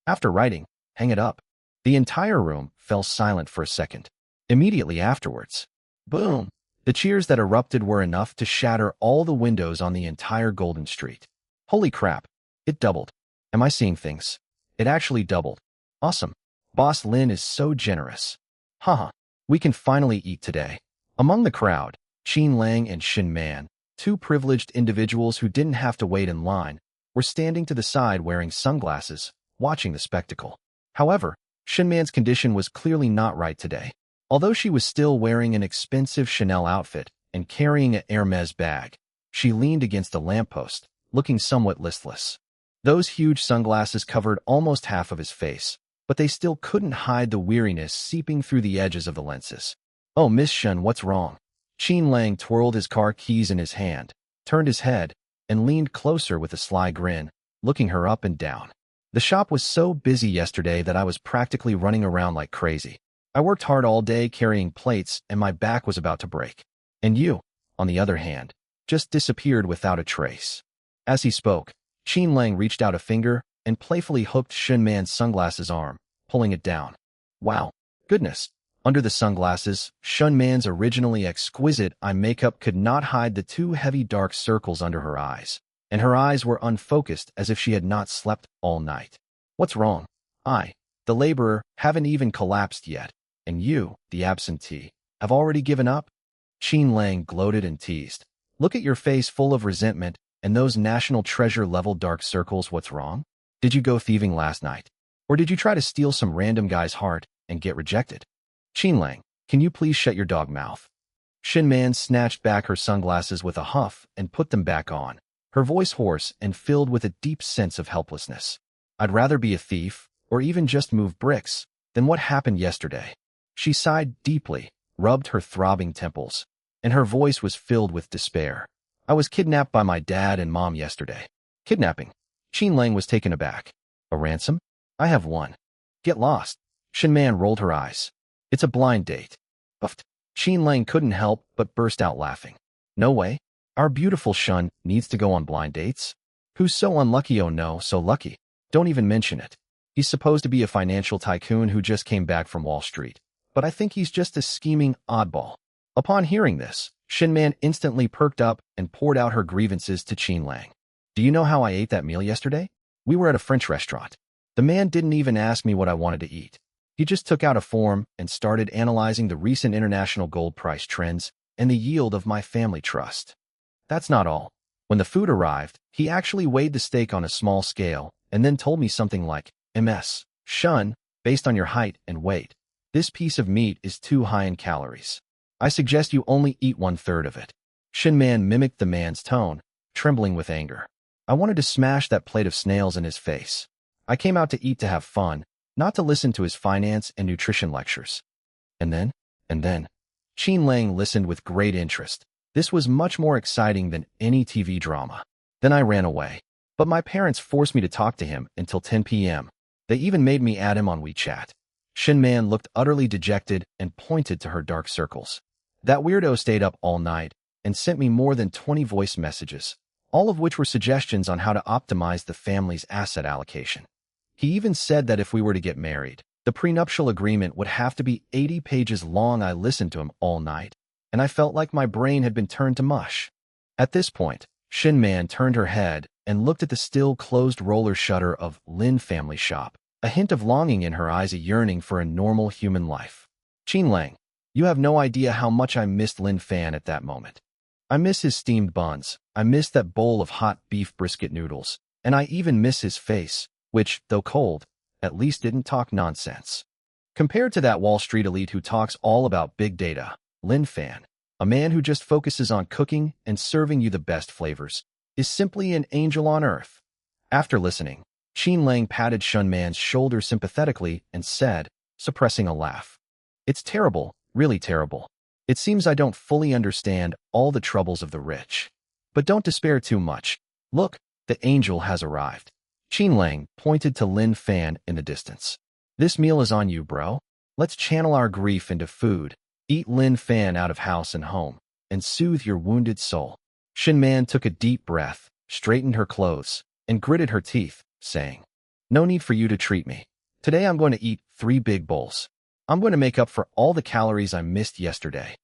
After writing, hang it up. The entire room fell silent for a second. Immediately afterwards, boom! The cheers that erupted were enough to shatter all the windows on the entire Golden Street. Holy crap! It doubled. Am I seeing things? It actually doubled. Awesome. Boss Lin is so generous. Haha, we can finally eat today. Among the crowd, Qin Lang and Shin Man, two privileged individuals who didn't have to wait in line, were standing to the side wearing sunglasses, watching the spectacle. However, Shin Man's condition was clearly not right today. Although she was still wearing an expensive Chanel outfit and carrying an Hermes bag, she leaned against a lamppost, looking somewhat listless. Those huge sunglasses covered almost half of his face, but they still couldn't hide the weariness seeping through the edges of the lenses. Oh, Miss Shun, what's wrong? Qin Lang twirled his car keys in his hand, turned his head, and leaned closer with a sly grin, looking her up and down. The shop was so busy yesterday that I was practically running around like crazy. I worked hard all day carrying plates and my back was about to break. And you, on the other hand, just disappeared without a trace. As he spoke, Qin Lang reached out a finger and playfully hooked Shun Man's sunglasses arm, pulling it down. Wow, goodness. Under the sunglasses, Shun Man's originally exquisite eye makeup could not hide the two heavy dark circles under her eyes, and her eyes were unfocused as if she had not slept all night. What's wrong? I, the laborer, haven't even collapsed yet, and you, the absentee, have already given up? Qin Lang gloated and teased. Look at your face full of resentment and those National Treasure-level dark circles. What's wrong? Did you go thieving last night? Or did you try to steal some random guy's heart and get rejected? Qin Lang, can you please shut your dog mouth? Shin Man snatched back her sunglasses with a huff and put them back on, her voice hoarse and filled with a deep sense of helplessness. I'd rather be a thief, or even just move bricks, than what happened yesterday. She sighed deeply, rubbed her throbbing temples, and her voice was filled with despair. I was kidnapped by my dad and mom yesterday. Kidnapping? Qin Lang was taken aback. A ransom? I have one. Get lost. Shin Man rolled her eyes. It's a blind date. Buffed. Qin Lang couldn't help but burst out laughing. No way. Our beautiful Shun needs to go on blind dates. Who's so unlucky? Oh no, so lucky. Don't even mention it. He's supposed to be a financial tycoon who just came back from Wall Street, but I think he's just a scheming oddball. Upon hearing this, Shin Man instantly perked up and poured out her grievances to Qin Lang. Do you know how I ate that meal yesterday? We were at a French restaurant. The man didn't even ask me what I wanted to eat. He just took out a form and started analyzing the recent international gold price trends and the yield of my family trust. That's not all. When the food arrived, he actually weighed the steak on a small scale and then told me something like, Ms. Shun, based on your height and weight, this piece of meat is too high in calories. I suggest you only eat 1/3 of it. Shin Man mimicked the man's tone, trembling with anger. I wanted to smash that plate of snails in his face. I came out to eat to have fun, not to listen to his finance and nutrition lectures. And then, Qin Lang listened with great interest. This was much more exciting than any TV drama. Then I ran away. But my parents forced me to talk to him until 10 p.m. They even made me add him on WeChat. Shin Man looked utterly dejected and pointed to her dark circles. That weirdo stayed up all night and sent me more than 20 voice messages, all of which were suggestions on how to optimize the family's asset allocation. He even said that if we were to get married, the prenuptial agreement would have to be 80 pages long. I listened to him all night, and I felt like my brain had been turned to mush. At this point, Shin Man turned her head and looked at the still closed roller shutter of Lin family shop, a hint of longing in her eyes, a yearning for a normal human life. Qin Lang, you have no idea how much I missed Lin Fan at that moment. I miss his steamed buns, I miss that bowl of hot beef brisket noodles, and I even miss his face, which, though cold, at least didn't talk nonsense. Compared to that Wall Street elite who talks all about big data, Lin Fan, A man who just focuses on cooking and serving you the best flavors is simply an angel on earth. After listening, Qin Lang patted Shun Man's shoulder sympathetically and said, suppressing a laugh, "It's terrible, really terrible. It seems I don't fully understand all the troubles of the rich. But don't despair too much. Look, the angel has arrived." Qin Lang pointed to Lin Fan in the distance. "This meal is on you, bro. Let's channel our grief into food, eat Lin Fan out of house and home, and soothe your wounded soul." Shin Man took a deep breath, straightened her clothes, and gritted her teeth, saying, "No need for you to treat me. Today I'm going to eat 3 big bowls. I'm going to make up for all the calories I missed yesterday."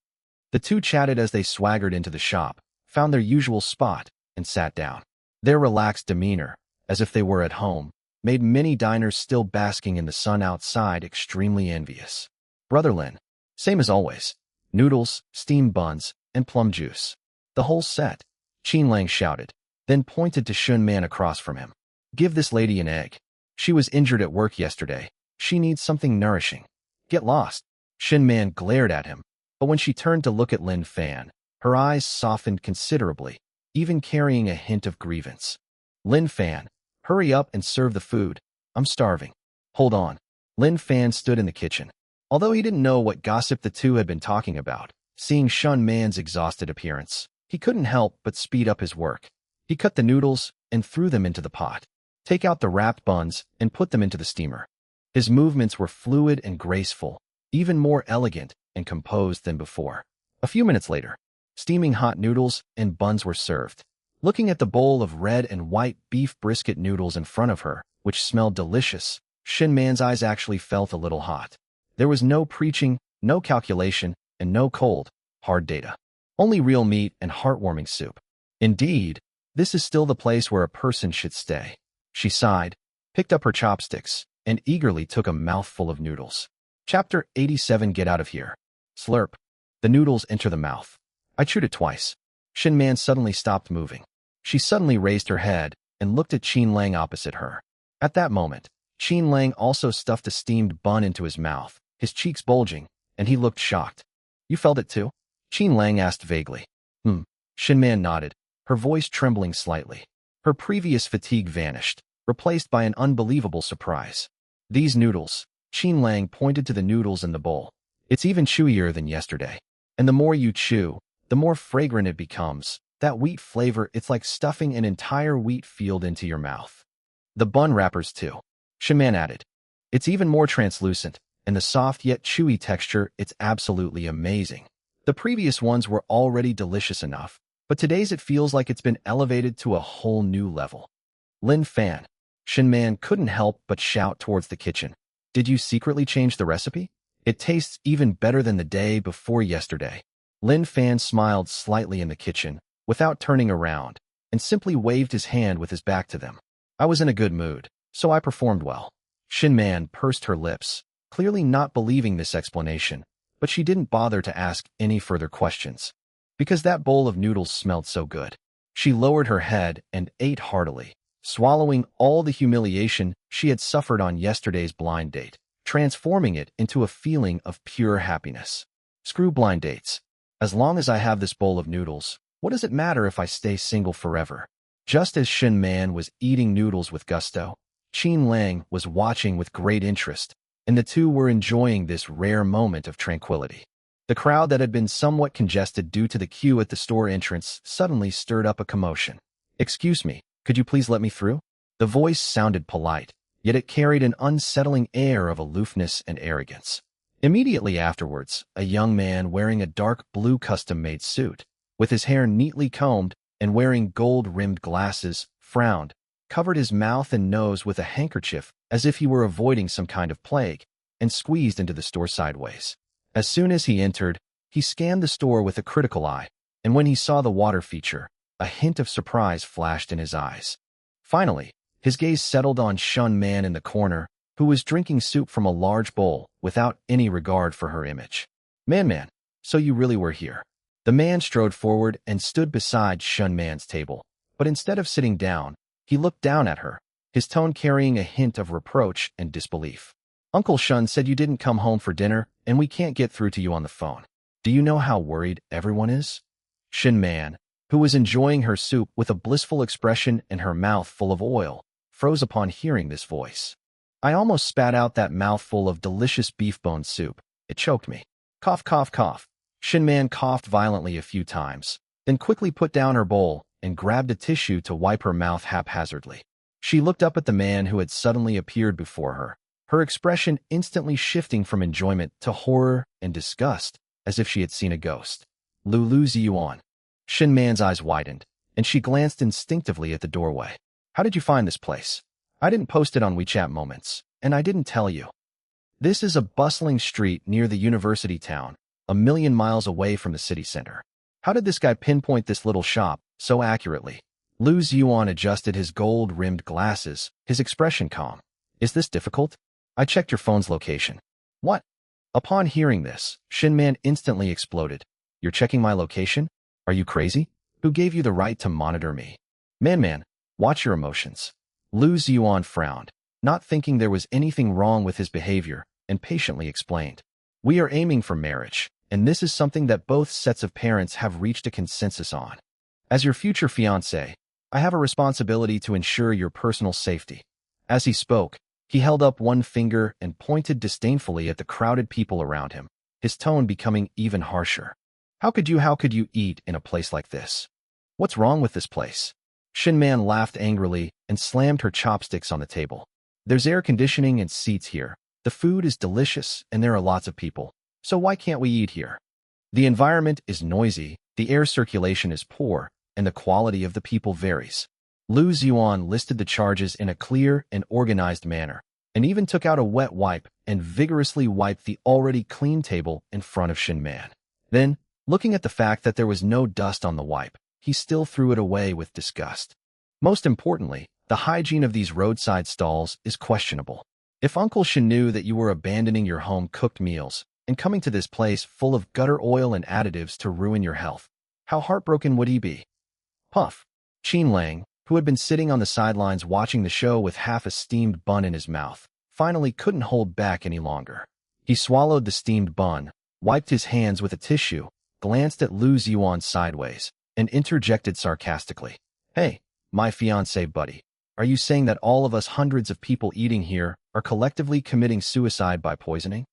The two chatted as they swaggered into the shop, found their usual spot, and sat down. Their relaxed demeanor, as if they were at home, made many diners still basking in the sun outside extremely envious. "Brother Lin, same as always. Noodles, steamed buns, and plum juice. The whole set," Qin Lang shouted, then pointed to Shun Man across from him. "Give this lady an egg. She was injured at work yesterday. She needs something nourishing. Get lost." Shun Man glared at him, but when she turned to look at Lin Fan, her eyes softened considerably, even carrying a hint of grievance. "Lin Fan, hurry up and serve the food. I'm starving." "Hold on." Lin Fan stood in the kitchen. Although he didn't know what gossip the two had been talking about, seeing Shun Man's exhausted appearance, he couldn't help but speed up his work. He cut the noodles and threw them into the pot. Take out the wrapped buns and put them into the steamer. His movements were fluid and graceful, even more elegant and composed than before. A few minutes later, steaming hot noodles and buns were served. Looking at the bowl of red and white beef brisket noodles in front of her, which smelled delicious, Shin Man's eyes actually felt a little hot. There was no preaching, no calculation, and no cold, hard data. Only real meat and heartwarming soup. Indeed, this is still the place where a person should stay. She sighed, picked up her chopsticks, and eagerly took a mouthful of noodles. Chapter 87. Get out of here. Slurp. The noodles enter the mouth. I chewed it twice. Shin Man suddenly stopped moving. She suddenly raised her head and looked at Qin Lang opposite her. At that moment, Qin Lang also stuffed a steamed bun into his mouth, his cheeks bulging, and he looked shocked. "You felt it too?" Qin Lang asked vaguely. Shin Man nodded, her voice trembling slightly. Her previous fatigue vanished, replaced by an unbelievable surprise. "These noodles," Qin Lang pointed to the noodles in the bowl. "It's even chewier than yesterday. And the more you chew, the more fragrant it becomes. That wheat flavor, it's like stuffing an entire wheat field into your mouth." "The bun wrappers too," Shin Man added. "It's even more translucent, and the soft yet chewy texture, it's absolutely amazing. The previous ones were already delicious enough, but today's it feels like it's been elevated to a whole new level." "Lin Fan," Shin Man couldn't help but shout towards the kitchen. "Did you secretly change the recipe? It tastes even better than the day before yesterday." Lin Fan smiled slightly in the kitchen, without turning around, and simply waved his hand with his back to them. "I was in a good mood, so I performed well." Shin Man pursed her lips, clearly not believing this explanation, but she didn't bother to ask any further questions. Because that bowl of noodles smelled so good. She lowered her head and ate heartily, swallowing all the humiliation she had suffered on yesterday's blind date, transforming it into a feeling of pure happiness. Screw blind dates. As long as I have this bowl of noodles, what does it matter if I stay single forever? Just as Shin Man was eating noodles with gusto, Qin Lang was watching with great interest, and the two were enjoying this rare moment of tranquility. The crowd that had been somewhat congested due to the queue at the store entrance suddenly stirred up a commotion. "Excuse me, could you please let me through?" The voice sounded polite, yet it carried an unsettling air of aloofness and arrogance. Immediately afterwards, a young man wearing a dark blue custom-made suit, with his hair neatly combed and wearing gold-rimmed glasses, frowned, covered his mouth and nose with a handkerchief as if he were avoiding some kind of plague, and squeezed into the store sideways. As soon as he entered, he scanned the store with a critical eye, and when he saw the water feature, a hint of surprise flashed in his eyes. Finally, his gaze settled on Shun Man in the corner, who was drinking soup from a large bowl without any regard for her image. Man, so you really were here." The man strode forward and stood beside Shun Man's table, but instead of sitting down, he looked down at her, his tone carrying a hint of reproach and disbelief. "Uncle Shun said you didn't come home for dinner, and we can't get through to you on the phone. Do you know how worried everyone is? Shin Man, who was enjoying her soup with a blissful expression and her mouth full of oil, froze upon hearing this voice. I almost spat out that mouthful of delicious beef bone soup. It choked me. Cough, cough, cough. Shin Man coughed violently a few times, then quickly put down her bowl and grabbed a tissue to wipe her mouth haphazardly. She looked up at the man who had suddenly appeared before her, her expression instantly shifting from enjoyment to horror and disgust, as if she had seen a ghost. Lu Ziyuan. Shin Man's eyes widened, and she glanced instinctively at the doorway. How did you find this place? I didn't post it on WeChat Moments, and I didn't tell you. This is a bustling street near the university town, a million miles away from the city center. How did this guy pinpoint this little shop so accurately? Lu Ziyuan adjusted his gold-rimmed glasses, his expression calm. Is this difficult? I checked your phone's location. What? Upon hearing this, Shin Man instantly exploded. You're checking my location? Are you crazy? Who gave you the right to monitor me? Man, watch your emotions. Lu Ziyuan frowned, not thinking there was anything wrong with his behavior, and patiently explained. We are aiming for marriage, and this is something that both sets of parents have reached a consensus on. As your future fiancé, I have a responsibility to ensure your personal safety. As he spoke, he held up one finger and pointed disdainfully at the crowded people around him, his tone becoming even harsher. How could you eat in a place like this? What's wrong with this place? Shin Man laughed angrily and slammed her chopsticks on the table. There's air conditioning and seats here. The food is delicious and there are lots of people. So why can't we eat here? The environment is noisy, the air circulation is poor, and the quality of the people varies. Lu Ziyuan listed the charges in a clear and organized manner, and even took out a wet wipe and vigorously wiped the already clean table in front of Shin Man. Then, looking at the fact that there was no dust on the wipe, he still threw it away with disgust. Most importantly, the hygiene of these roadside stalls is questionable. If Uncle Shin knew that you were abandoning your home-cooked meals and coming to this place full of gutter oil and additives to ruin your health, how heartbroken would he be? Puff. Qin Lang, who had been sitting on the sidelines watching the show with half a steamed bun in his mouth, finally couldn't hold back any longer. He swallowed the steamed bun, wiped his hands with a tissue, glanced at Lu Ziyuan sideways, and interjected sarcastically. Hey, my fiancé buddy, are you saying that all of us hundreds of people eating here are collectively committing suicide by poisoning?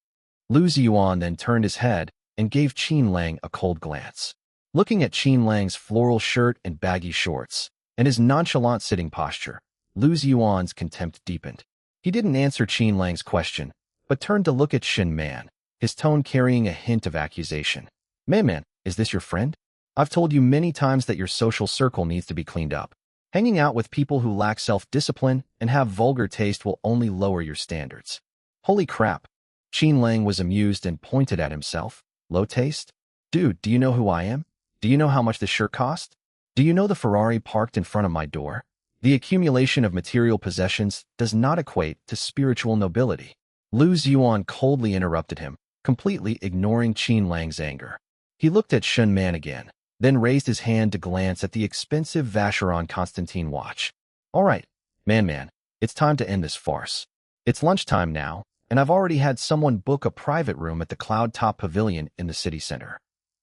Lu Ziyuan then turned his head and gave Qin Lang a cold glance. Looking at Qin Lang's floral shirt and baggy shorts, and his nonchalant sitting posture, Lu Ziyuan's contempt deepened. He didn't answer Qin Lang's question, but turned to look at Shin Man, his tone carrying a hint of accusation. Man, is this your friend? I've told you many times that your social circle needs to be cleaned up. Hanging out with people who lack self-discipline and have vulgar taste will only lower your standards. Holy crap. Qin Lang was amused and pointed at himself. Low taste? Dude, do you know who I am? Do you know how much this shirt cost? Do you know the Ferrari parked in front of my door? The accumulation of material possessions does not equate to spiritual nobility. Lu Ziyuan coldly interrupted him, completely ignoring Qin Lang's anger. He looked at Shin Man again, then raised his hand to glance at the expensive Vacheron Constantin watch. All right, man, it's time to end this farce. It's lunchtime now, and I've already had someone book a private room at the Cloud Top Pavilion in the city center.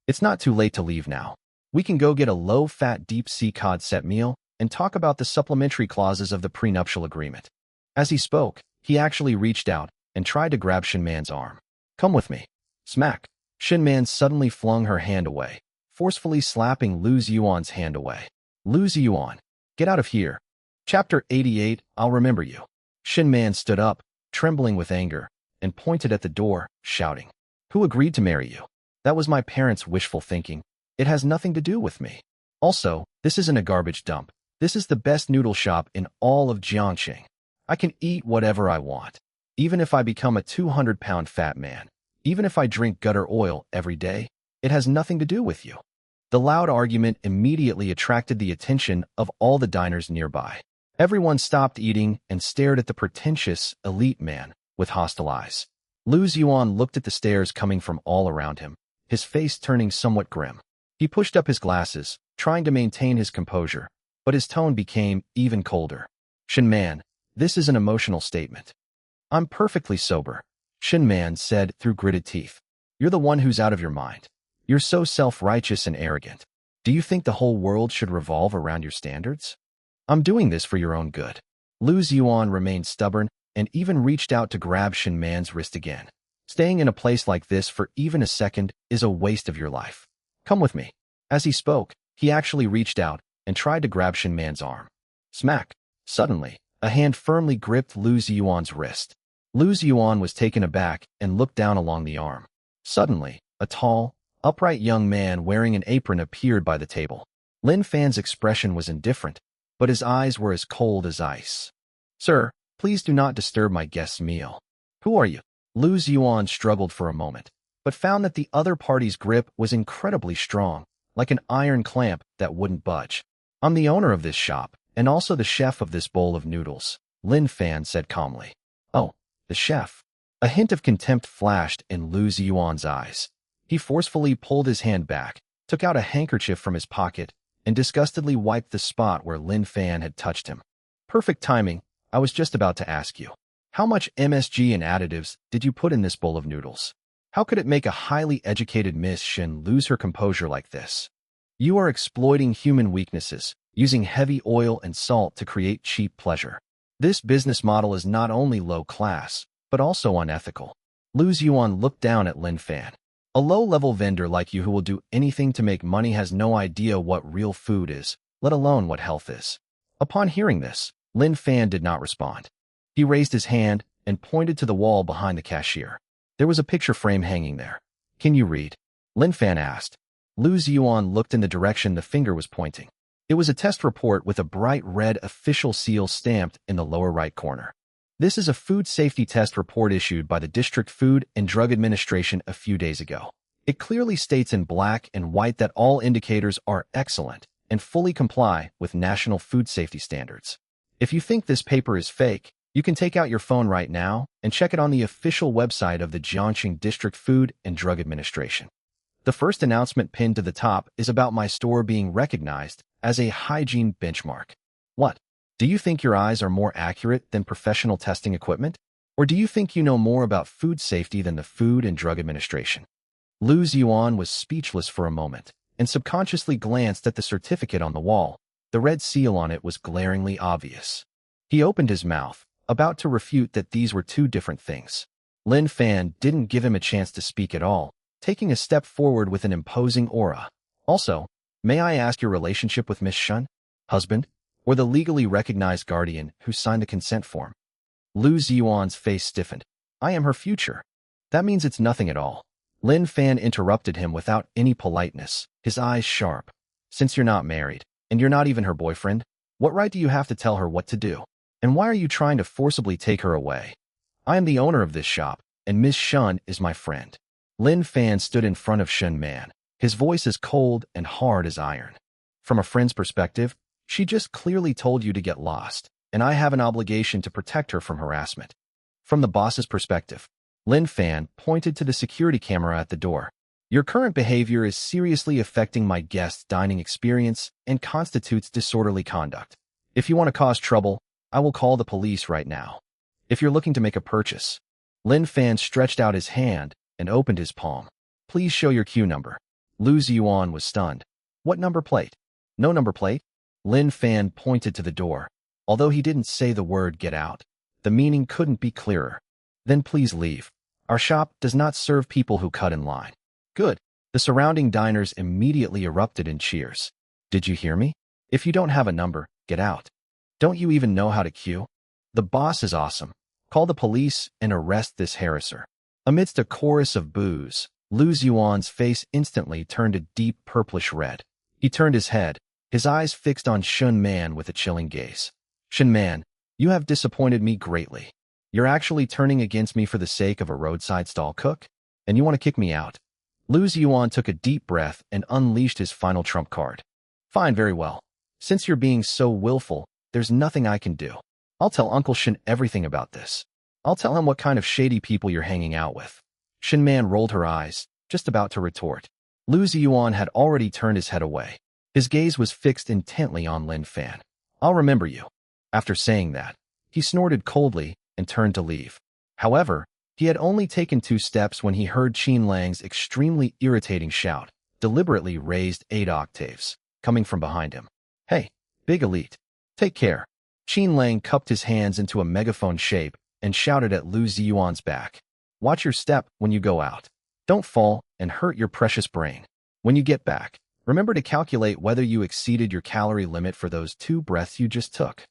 It's not too late to leave now. We can go get a low-fat deep-sea cod set meal and talk about the supplementary clauses of the prenuptial agreement. As he spoke, he actually reached out and tried to grab Shin Man's arm. Come with me. Smack. Shin Man suddenly flung her hand away, forcefully slapping Lu Ziyuan's hand away. Lu Ziyuan, get out of here. Chapter 88, I'll remember you. Shin Man stood up, trembling with anger, and pointed at the door, shouting. Who agreed to marry you? That was my parents' wishful thinking. It has nothing to do with me. Also, this isn't a garbage dump. This is the best noodle shop in all of Jiangxing. I can eat whatever I want, even if I become a 200-pound fat man. Even if I drink gutter oil every day, it has nothing to do with you. The loud argument immediately attracted the attention of all the diners nearby. Everyone stopped eating and stared at the pretentious, elite man with hostile eyes. Lu Ziyuan looked at the stares coming from all around him, his face turning somewhat grim. He pushed up his glasses, trying to maintain his composure, but his tone became even colder. Shin Man, this is an emotional statement. I'm perfectly sober, Shin Man said through gritted teeth. You're the one who's out of your mind. You're so self-righteous and arrogant. Do you think the whole world should revolve around your standards? I'm doing this for your own good. Lu Ziyuan remained stubborn and even reached out to grab Shen Man's wrist again. Staying in a place like this for even a second is a waste of your life. Come with me. As he spoke, he actually reached out and tried to grab Shen Man's arm. Smack! Suddenly, a hand firmly gripped Lu Ziyuan's wrist. Lu Ziyuan was taken aback and looked down along the arm. Suddenly, a tall, upright young man wearing an apron appeared by the table. Lin Fan's expression was indifferent, but his eyes were as cold as ice. Sir, please do not disturb my guest's meal. Who are you? Lu Ziyuan struggled for a moment, but found that the other party's grip was incredibly strong, like an iron clamp that wouldn't budge. I'm the owner of this shop, and also the chef of this bowl of noodles, Lin Fan said calmly. Oh, the chef. A hint of contempt flashed in Lu Ziyuan's eyes. He forcefully pulled his hand back, took out a handkerchief from his pocket, and disgustedly wiped the spot where Lin Fan had touched him. Perfect timing. I was just about to ask you. How much MSG and additives did you put in this bowl of noodles? How could it make a highly educated Miss Shin lose her composure like this? You are exploiting human weaknesses, using heavy oil and salt to create cheap pleasure. This business model is not only low class, but also unethical. Lu Ziyuan looked down at Lin Fan. A low-level vendor like you who will do anything to make money has no idea what real food is, let alone what health is. Upon hearing this, Lin Fan did not respond. He raised his hand and pointed to the wall behind the cashier. There was a picture frame hanging there. Can you read? Lin Fan asked. Lu Ziyuan looked in the direction the finger was pointing. It was a test report with a bright red official seal stamped in the lower right corner. This is a food safety test report issued by the District Food and Drug Administration a few days ago. It clearly states in black and white that all indicators are excellent and fully comply with national food safety standards. If you think this paper is fake, you can take out your phone right now and check it on the official website of the Jiangxing District Food and Drug Administration. The first announcement pinned to the top is about my store being recognized as a hygiene benchmark. What? Do you think your eyes are more accurate than professional testing equipment? Or do you think you know more about food safety than the Food and Drug Administration? Lu Ziyuan was speechless for a moment and subconsciously glanced at the certificate on the wall. The red seal on it was glaringly obvious. He opened his mouth, about to refute that these were two different things. Lin Fan didn't give him a chance to speak at all, taking a step forward with an imposing aura. Also, may I ask your relationship with Miss Shun? Husband? Or the legally recognized guardian who signed the consent form? Lu Ziyuan's face stiffened. I am her future. That means it's nothing at all. Lin Fan interrupted him without any politeness, his eyes sharp. Since you're not married, and you're not even her boyfriend, what right do you have to tell her what to do? And why are you trying to forcibly take her away? I am the owner of this shop, and Miss Shun is my friend. Lin Fan stood in front of Shen Man, his voice as cold and hard as iron. From a friend's perspective, she just clearly told you to get lost, and I have an obligation to protect her from harassment. From the boss's perspective, Lin Fan pointed to the security camera at the door. Your current behavior is seriously affecting my guest's dining experience and constitutes disorderly conduct. If you want to cause trouble, I will call the police right now. If you're looking to make a purchase, Lin Fan stretched out his hand and opened his palm. Please show your queue number. Lu Ziyuan was stunned. What number plate? No number plate? Lin Fan pointed to the door. Although he didn't say the word get out, the meaning couldn't be clearer. Then please leave. Our shop does not serve people who cut in line. Good. The surrounding diners immediately erupted in cheers. Did you hear me? If you don't have a number, get out. Don't you even know how to queue? The boss is awesome. Call the police and arrest this harasser. Amidst a chorus of boos, Lu Ziyuan's face instantly turned a deep purplish red. He turned his head, his eyes fixed on Shen Man with a chilling gaze. Shen Man, you have disappointed me greatly. You're actually turning against me for the sake of a roadside stall cook? And you want to kick me out? Lu Ziyuan took a deep breath and unleashed his final trump card. Fine, very well. Since you're being so willful, there's nothing I can do. I'll tell Uncle Shen everything about this. I'll tell him what kind of shady people you're hanging out with. Shen Man rolled her eyes, just about to retort. Lu Ziyuan had already turned his head away. His gaze was fixed intently on Lin Fan. I'll remember you. After saying that, he snorted coldly and turned to leave. However, he had only taken 2 steps when he heard Qin Lang's extremely irritating shout. deliberately raised 8 octaves, coming from behind him. Hey, big elite. Take care. Qin Lang cupped his hands into a megaphone shape and shouted at Lu Ziyuan's back. Watch your step when you go out. Don't fall and hurt your precious brain. When you get back, remember to calculate whether you exceeded your calorie limit for those 2 breaths you just took.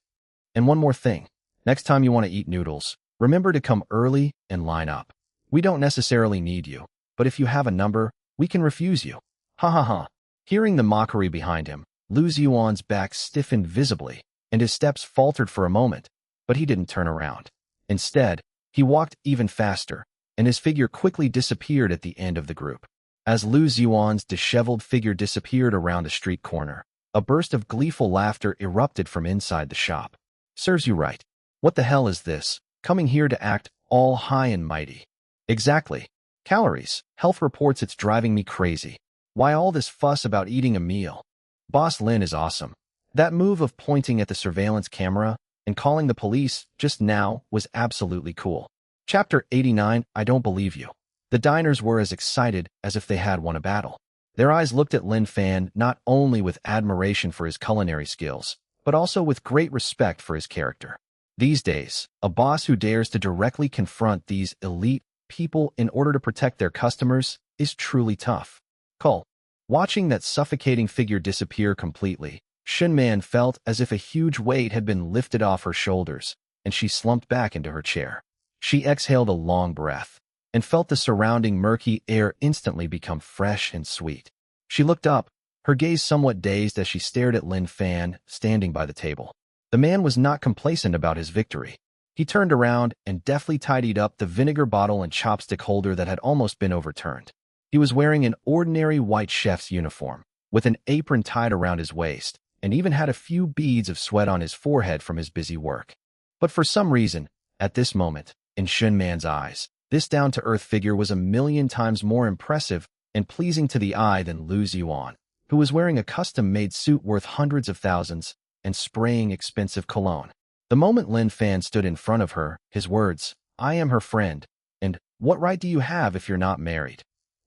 And one more thing. Next time you want to eat noodles, remember to come early and line up. We don't necessarily need you, but if you have a number, we can refuse you. Ha ha ha. Hearing the mockery behind him, Lu Ziyuan's back stiffened visibly, and his steps faltered for a moment, but he didn't turn around. Instead, he walked even faster, and his figure quickly disappeared at the end of the group. As Lu Ziyuan's disheveled figure disappeared around a street corner, a burst of gleeful laughter erupted from inside the shop. Serves you right. What the hell is this? Coming here to act all high and mighty. Exactly. Calories. Health reports it's driving me crazy. Why all this fuss about eating a meal? Boss Lin is awesome. That move of pointing at the surveillance camera and calling the police just now was absolutely cool. Chapter 89, I don't believe you. The diners were as excited as if they had won a battle. Their eyes looked at Lin Fan not only with admiration for his culinary skills, but also with great respect for his character. These days, a boss who dares to directly confront these elite people in order to protect their customers is truly tough. Cull. Watching that suffocating figure disappear completely, Shunman felt as if a huge weight had been lifted off her shoulders, and she slumped back into her chair. She exhaled a long breath, and felt the surrounding murky air instantly become fresh and sweet. She looked up, her gaze somewhat dazed as she stared at Lin Fan, standing by the table. The man was not complacent about his victory. He turned around and deftly tidied up the vinegar bottle and chopstick holder that had almost been overturned. He was wearing an ordinary white chef's uniform, with an apron tied around his waist, and even had a few beads of sweat on his forehead from his busy work. But for some reason, at this moment, in Shunman's eyes, this down-to-earth figure was a million times more impressive and pleasing to the eye than Lu Ziyuan, who was wearing a custom-made suit worth hundreds of thousands and spraying expensive cologne. The moment Lin Fan stood in front of her, his words, "I am her friend," and "What right do you have if you're not married?"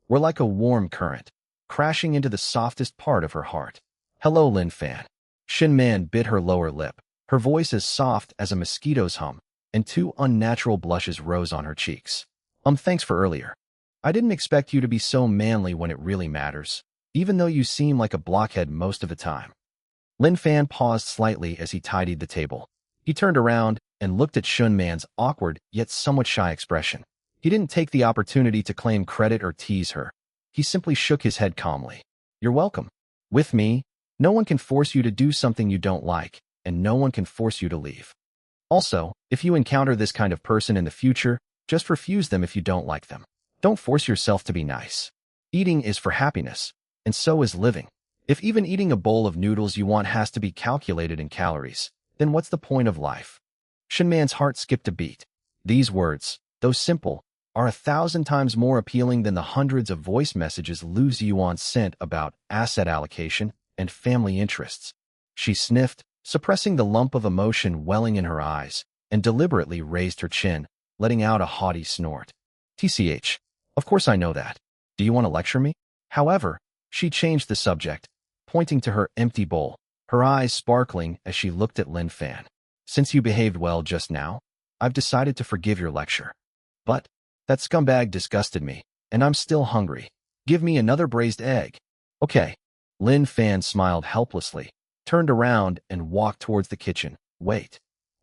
were like a warm current, crashing into the softest part of her heart. "Hello, Lin Fan." Shunman bit her lower lip, her voice as soft as a mosquito's hum, and 2 unnatural blushes rose on her cheeks. Thanks for earlier. I didn't expect you to be so manly when it really matters, even though you seem like a blockhead most of the time. Lin Fan paused slightly as he tidied the table. He turned around and looked at Shunman's awkward yet somewhat shy expression. He didn't take the opportunity to claim credit or tease her. He simply shook his head calmly. "You're welcome. With me, no one can force you to do something you don't like, and no one can force you to leave. Also, if you encounter this kind of person in the future, just refuse them if you don't like them. Don't force yourself to be nice. Eating is for happiness, and so is living. If even eating a bowl of noodles you want has to be calculated in calories, then what's the point of life?" Shunman's heart skipped a beat. These words, though simple, are 1,000 times more appealing than the hundreds of voice messages Lu Ziyuan sent about asset allocation and family interests. She sniffed, suppressing the lump of emotion welling in her eyes, and deliberately raised her chin, letting out a haughty snort. "TCH, of course I know that. Do you want to lecture me?" However, she changed the subject, pointing to her empty bowl, her eyes sparkling as she looked at Lin Fan. "Since you behaved well just now, I've decided to forgive your lecture. But that scumbag disgusted me, and I'm still hungry. Give me another braised egg." "Okay." Lin Fan smiled helplessly, turned around and walked towards the kitchen. "Wait."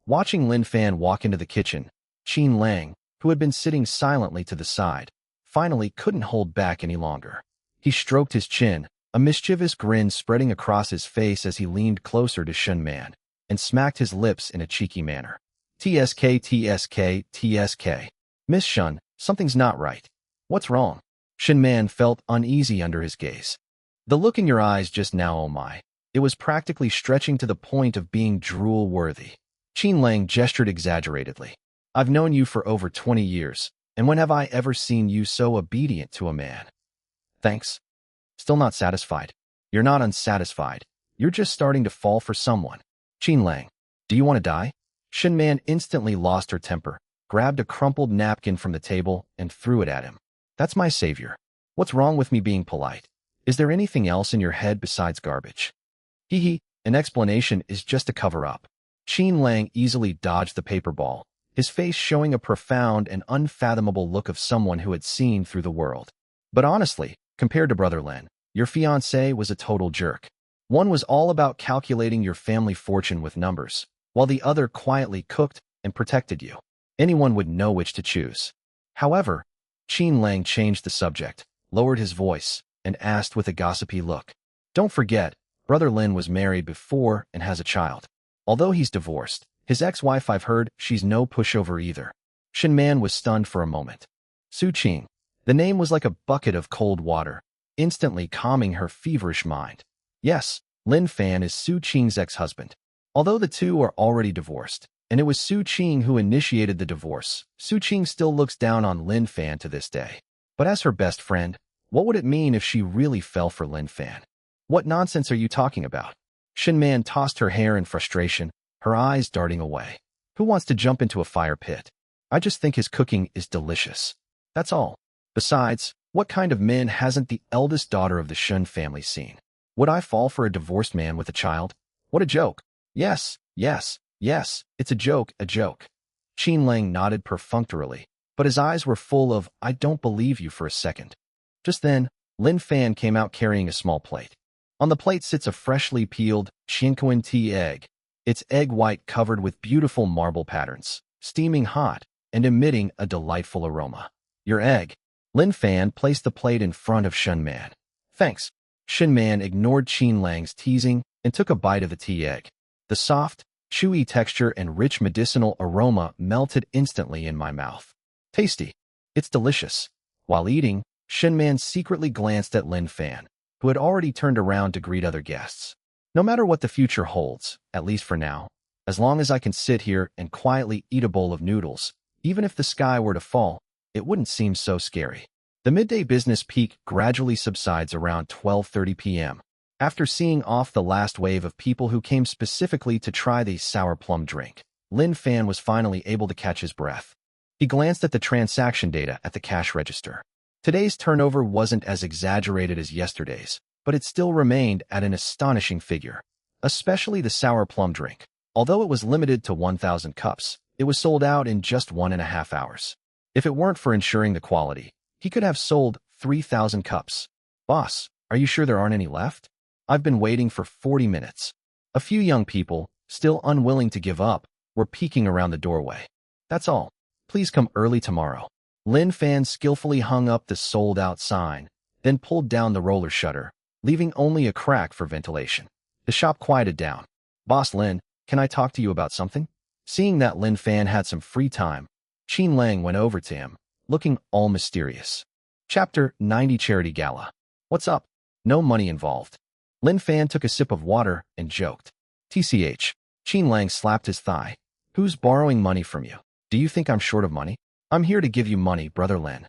Watching Lin Fan walk into the kitchen, Qin Lang, who had been sitting silently to the side, finally couldn't hold back any longer. He stroked his chin, a mischievous grin spreading across his face as he leaned closer to Shunman, and smacked his lips in a cheeky manner. "TSK, TSK, TSK. Miss Shun, something's not right. What's wrong?" Shunman felt uneasy under his gaze. "The look in your eyes just now, oh my. It was practically stretching to the point of being drool-worthy." Qin Lang gestured exaggeratedly. "I've known you for over 20 years, and when have I ever seen you so obedient to a man?" "Thanks." "Still not satisfied?" "You're not unsatisfied. You're just starting to fall for someone." "Qin Lang, do you want to die?" Shunman instantly lost her temper, grabbed a crumpled napkin from the table, and threw it at him. "That's my savior. What's wrong with me being polite? Is there anything else in your head besides garbage? Hee hee, an explanation is just a cover-up. Qin Lang easily dodged the paper ball, his face showing a profound and unfathomable look of someone who had seen through the world. But honestly, compared to Brother Lin, your fiancé was a total jerk. One was all about calculating your family fortune with numbers, while the other quietly cooked and protected you. Anyone would know which to choose. However, Qin Lang changed the subject, lowered his voice, and asked with a gossipy look. Don't forget, Brother Lin was married before and has a child. Although he's divorced, his ex-wife, I've heard, she's no pushover either. Shin Man was stunned for a moment. Su Qing. The name was like a bucket of cold water, instantly calming her feverish mind. Yes, Lin Fan is Su Qing's ex-husband. Although the two are already divorced, and it was Su Qing who initiated the divorce, Su Qing still looks down on Lin Fan to this day. But as her best friend, what would it mean if she really fell for Lin Fan? What nonsense are you talking about? Shin Man tossed her hair in frustration, her eyes darting away. Who wants to jump into a fire pit? I just think his cooking is delicious. That's all. Besides, what kind of man hasn't the eldest daughter of the Shun family seen? Would I fall for a divorced man with a child? What a joke. Yes, yes, yes, it's a joke, a joke. Qin Lang nodded perfunctorily, but his eyes were full of, I don't believe you for a second. Just then, Lin Fan came out carrying a small plate. On the plate sits a freshly peeled Chinquan tea egg, its egg white covered with beautiful marble patterns, steaming hot and emitting a delightful aroma. Your egg. Lin Fan placed the plate in front of Shin Man. Thanks. Shin Man ignored Qin Lang's teasing and took a bite of the tea egg. The soft, chewy texture and rich medicinal aroma melted instantly in my mouth. Tasty. It's delicious. While eating, Shin Man secretly glanced at Lin Fan, who had already turned around to greet other guests. No matter what the future holds, at least for now, as long as I can sit here and quietly eat a bowl of noodles, even if the sky were to fall, it wouldn't seem so scary. The midday business peak gradually subsides around 12:30 p.m. After seeing off the last wave of people who came specifically to try the sour plum drink, Lin Fan was finally able to catch his breath. He glanced at the transaction data at the cash register. Today's turnover wasn't as exaggerated as yesterday's, but it still remained at an astonishing figure, especially the sour plum drink. Although it was limited to 1,000 cups, it was sold out in just 1.5 hours. If it weren't for ensuring the quality, he could have sold 3,000 cups. Boss, are you sure there aren't any left? I've been waiting for 40 minutes. A few young people, still unwilling to give up, were peeking around the doorway. That's all. Please come early tomorrow. Lin Fan skillfully hung up the sold-out sign, then pulled down the roller shutter, leaving only a crack for ventilation. The shop quieted down. Boss Lin, can I talk to you about something? Seeing that Lin Fan had some free time, Qin Lang went over to him, looking all mysterious. Chapter 90 Charity Gala. What's up? No money involved. Lin Fan took a sip of water and joked. TCH. Qin Lang slapped his thigh. Who's borrowing money from you? Do you think I'm short of money? I'm here to give you money, Brother Lin.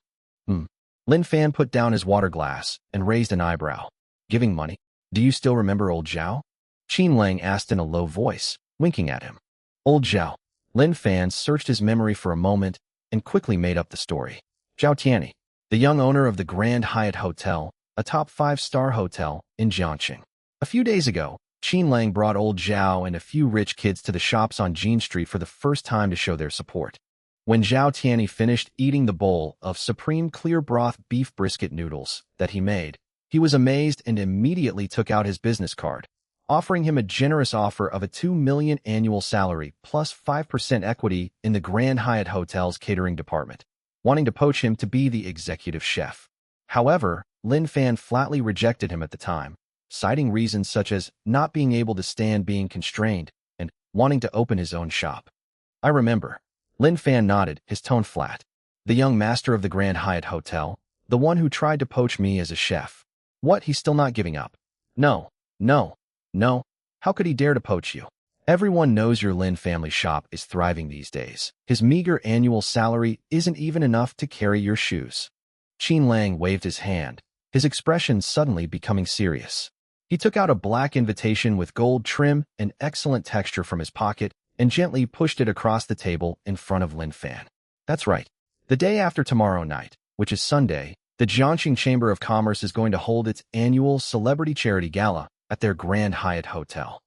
Lin Fan put down his water glass and raised an eyebrow. Giving money? Do you still remember old Zhao? Qin Lang asked in a low voice, winking at him. Old Zhao. Lin Fan searched his memory for a moment and quickly made up the story. Zhao Tianyi, the young owner of the Grand Hyatt Hotel, a top 5-star hotel in Jiangxing. A few days ago, Qin Lang brought old Zhao and a few rich kids to the shops on Jean Street for the first time to show their support. When Zhao Tianyi finished eating the bowl of supreme clear broth beef brisket noodles that he made, he was amazed and immediately took out his business card, offering him a generous offer of a $2 million annual salary plus 5% equity in the Grand Hyatt Hotel's catering department, wanting to poach him to be the executive chef. However, Lin Fan flatly rejected him at the time, citing reasons such as not being able to stand being constrained and wanting to open his own shop. I remember. Lin Fan nodded, his tone flat. The young master of the Grand Hyatt Hotel, the one who tried to poach me as a chef. What, he's still not giving up? No, no, no. How could he dare to poach you? Everyone knows your Lin family shop is thriving these days. His meager annual salary isn't even enough to carry your shoes. Qin Lang waved his hand, his expression suddenly becoming serious. He took out a black invitation with gold trim and excellent texture from his pocket and gently pushed it across the table in front of Lin Fan. That's right. The day after tomorrow night, which is Sunday, The Jiangxing Chamber of Commerce is going to hold its annual celebrity charity gala at their Grand Hyatt Hotel.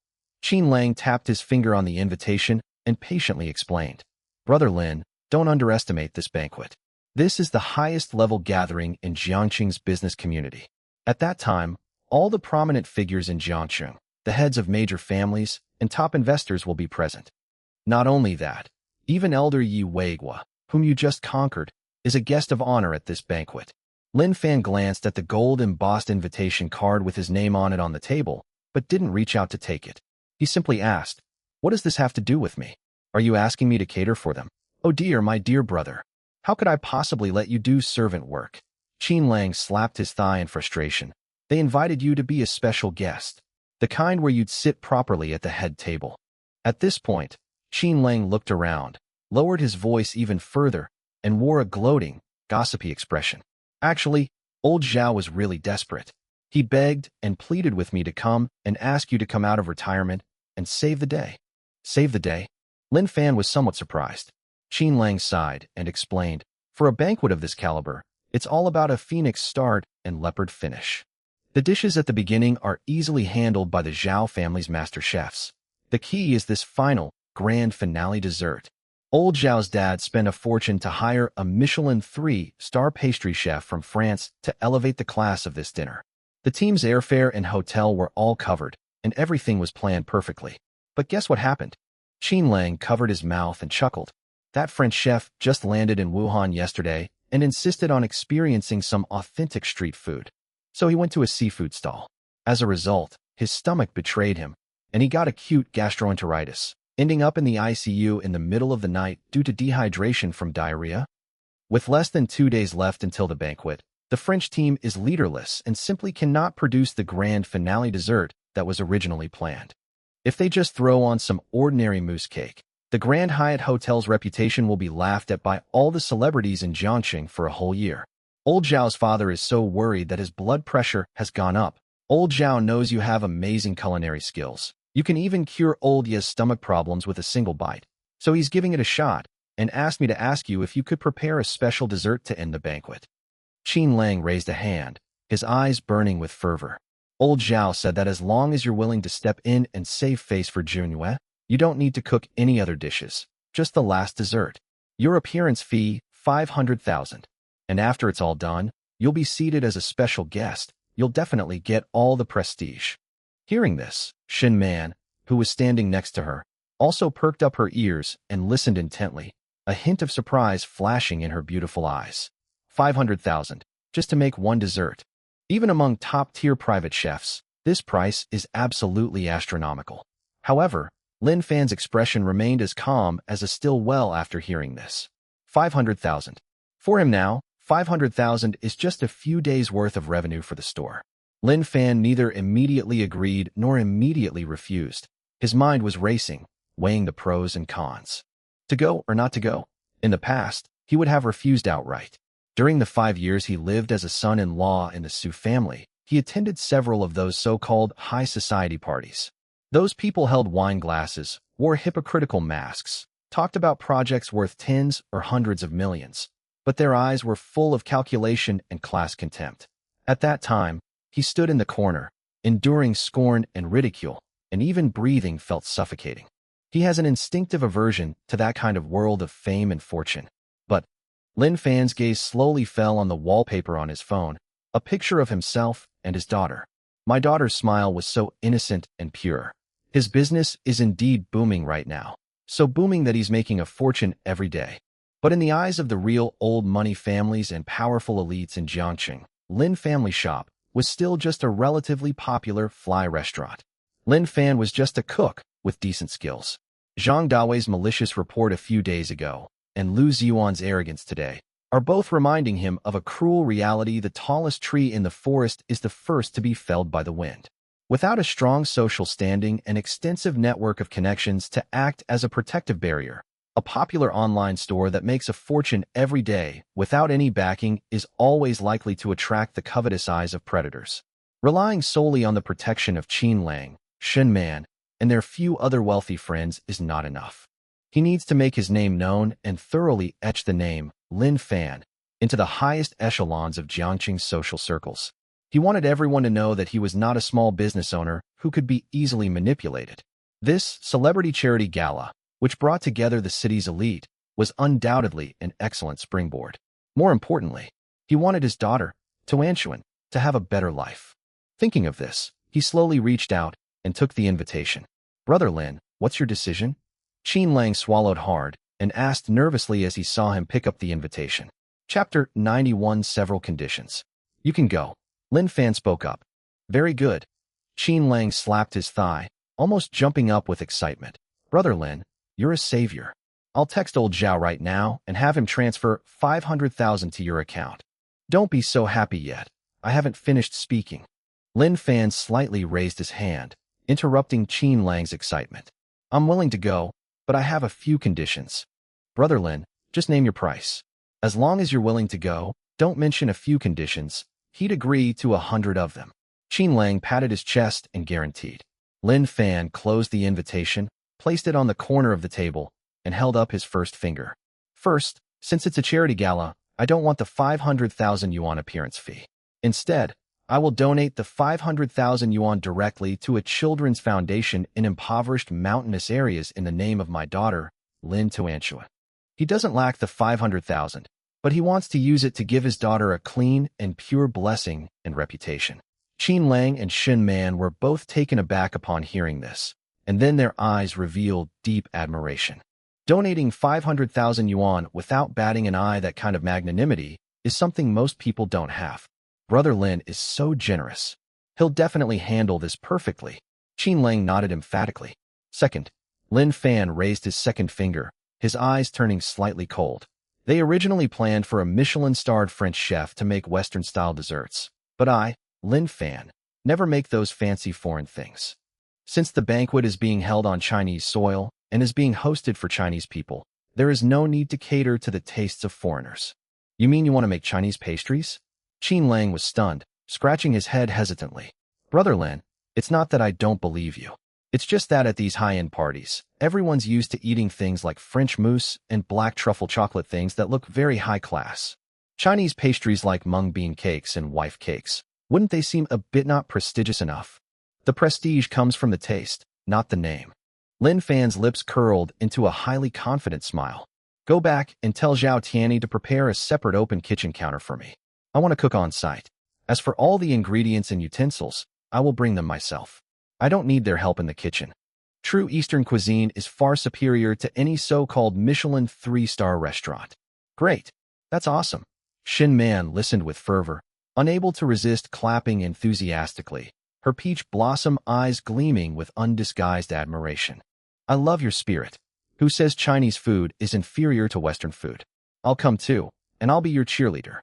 Qin Lang tapped his finger on the invitation and patiently explained, "Brother Lin, don't underestimate this banquet. This is the highest-level gathering in Jiangxing's business community." At that time, all the prominent figures in Jiangxing, the heads of major families, and top investors will be present. Not only that, even Elder Yi Weiguo, whom you just conquered, is a guest of honor at this banquet. Lin Fan glanced at the gold-embossed invitation card with his name on it on the table, but didn't reach out to take it. He simply asked, "What does this have to do with me? Are you asking me to cater for them? Oh dear, my dear brother. How could I possibly let you do servant work?" Qin Lang slapped his thigh in frustration. "They invited you to be a special guest, the kind where you'd sit properly at the head table." At this point, Qin Lang looked around, lowered his voice even further, and wore a gloating, gossipy expression. "Actually, old Zhao was really desperate. He begged and pleaded with me to come and ask you to come out of retirement and save the day." "Save the day?" Lin Fan was somewhat surprised. Qin Lang sighed and explained, "For a banquet of this caliber, it's all about a phoenix start and leopard finish. The dishes at the beginning are easily handled by the Zhao family's master chefs. The key is this final, grand finale dessert. Old Zhao's dad spent a fortune to hire a Michelin 3-star pastry chef from France to elevate the class of this dinner. The team's airfare and hotel were all covered, and everything was planned perfectly. But guess what happened?" Qin Lang covered his mouth and chuckled. "That French chef just landed in Wuhan yesterday and insisted on experiencing some authentic street food. So he went to a seafood stall. As a result, his stomach betrayed him, and he got acute gastroenteritis, ending up in the ICU in the middle of the night due to dehydration from diarrhea." With less than 2 days left until the banquet, the French team is leaderless and simply cannot produce the grand finale dessert that was originally planned. If they just throw on some ordinary mousse cake, the Grand Hyatt Hotel's reputation will be laughed at by all the celebrities in Jiangxing for a whole year. Old Zhao's father is so worried that his blood pressure has gone up. Old Zhao knows you have amazing culinary skills. You can even cure old Ye's stomach problems with a single bite. So he's giving it a shot and asked me to ask you if you could prepare a special dessert to end the banquet." Qin Lang raised a hand, his eyes burning with fervor. "Old Zhao said that as long as you're willing to step in and save face for Junyue, you don't need to cook any other dishes, just the last dessert. Your appearance fee, 500,000. And after it's all done, you'll be seated as a special guest. You'll definitely get all the prestige." Hearing this, Shin Man, who was standing next to her, also perked up her ears and listened intently, a hint of surprise flashing in her beautiful eyes. 500,000, just to make one dessert. Even among top-tier private chefs, this price is absolutely astronomical. However, Lin Fan's expression remained as calm as a still well after hearing this. 500,000. For him now, 500,000 is just a few days' worth of revenue for the store. Lin Fan neither immediately agreed nor immediately refused. His mind was racing, weighing the pros and cons. To go or not to go? In the past, he would have refused outright. During the 5 years he lived as a son-in-law in the Su family, he attended several of those so-called high society parties. Those people held wine glasses, wore hypocritical masks, talked about projects worth tens or hundreds of millions, but their eyes were full of calculation and class contempt. At that time, he stood in the corner, enduring scorn and ridicule, and even breathing felt suffocating. He has an instinctive aversion to that kind of world of fame and fortune. But Lin Fan's gaze slowly fell on the wallpaper on his phone, a picture of himself and his daughter. My daughter's smile was so innocent and pure. His business is indeed booming right now, so booming that he's making a fortune every day. But in the eyes of the real old money families and powerful elites in Jiangxing, Lin Family Shop was still just a relatively popular fly restaurant. Lin Fan was just a cook with decent skills. Zhang Daoi's malicious report a few days ago and Lu Ziyuan's arrogance today are both reminding him of a cruel reality: the tallest tree in the forest is the first to be felled by the wind. Without a strong social standing and extensive network of connections to act as a protective barrier, a popular online store that makes a fortune every day without any backing is always likely to attract the covetous eyes of predators. Relying solely on the protection of Qin Lang, Shen Man, and their few other wealthy friends is not enough. He needs to make his name known and thoroughly etch the name Lin Fan into the highest echelons of Jiangqing's social circles. He wanted everyone to know that he was not a small business owner who could be easily manipulated. This celebrity charity gala, which brought together the city's elite, was undoubtedly an excellent springboard. More importantly, he wanted his daughter, Tuanshuan, to have a better life. Thinking of this, he slowly reached out and took the invitation. "Brother Lin, what's your decision?" Qin Lang swallowed hard and asked nervously as he saw him pick up the invitation. Chapter 91 Several Conditions. "You can go." Lin Fan spoke up. "Very good." Qin Lang slapped his thigh, almost jumping up with excitement. "Brother Lin, you're a savior. I'll text old Zhao right now and have him transfer 500,000 to your account." "Don't be so happy yet. I haven't finished speaking." Lin Fan slightly raised his hand, interrupting Qin Lang's excitement. "I'm willing to go, but I have a few conditions." "Brother Lin, just name your price. As long as you're willing to go, don't mention a few conditions." He'd agree to 100 of them. Qin Lang patted his chest and guaranteed. Lin Fan closed the invitation, placed it on the corner of the table, and held up his first finger. "First, since it's a charity gala, I don't want the 500,000 yuan appearance fee. Instead, I will donate the 500,000 yuan directly to a children's foundation in impoverished mountainous areas in the name of my daughter, Lin Tuanshua." He doesn't lack the 500,000, but he wants to use it to give his daughter a clean and pure blessing and reputation. Qin Lang and Shen Man were both taken aback upon hearing this, and then their eyes revealed deep admiration. Donating 500,000 yuan without batting an eye, that kind of magnanimity, is something most people don't have. Brother Lin is so generous. He'll definitely handle this perfectly. Qin Lang nodded emphatically. Second, Lin Fan raised his second finger, his eyes turning slightly cold. They originally planned for a Michelin-starred French chef to make Western-style desserts, but I, Lin Fan, never make those fancy foreign things. Since the banquet is being held on Chinese soil and is being hosted for Chinese people, there is no need to cater to the tastes of foreigners. "You mean you want to make Chinese pastries?" Qin Lang was stunned, scratching his head hesitantly. "Brother Lin, it's not that I don't believe you. It's just that at these high-end parties, everyone's used to eating things like French mousse and black truffle chocolate, things that look very high class. Chinese pastries like mung bean cakes and wife cakes, wouldn't they seem a bit not prestigious enough? The prestige comes from the taste, not the name." Lin Fan's lips curled into a highly confident smile. "Go back and tell Zhao Tianyi to prepare a separate open kitchen counter for me. I want to cook on site. As for all the ingredients and utensils, I will bring them myself. I don't need their help in the kitchen. True Eastern cuisine is far superior to any so-called Michelin 3-star restaurant." "Great. That's awesome." Shen Man listened with fervor, unable to resist clapping enthusiastically, her peach blossom eyes gleaming with undisguised admiration. "I love your spirit. Who says Chinese food is inferior to Western food? I'll come too, and I'll be your cheerleader."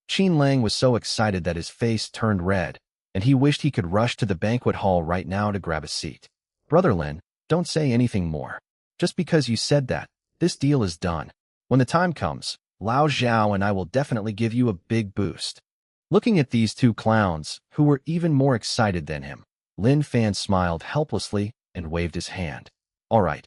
Qin Lang was so excited that his face turned red, and he wished he could rush to the banquet hall right now to grab a seat. "Brother Lin, don't say anything more. Just because you said that, this deal is done. When the time comes, Lao Zhao and I will definitely give you a big boost." Looking at these two clowns, who were even more excited than him, Lin Fan smiled helplessly and waved his hand. All right.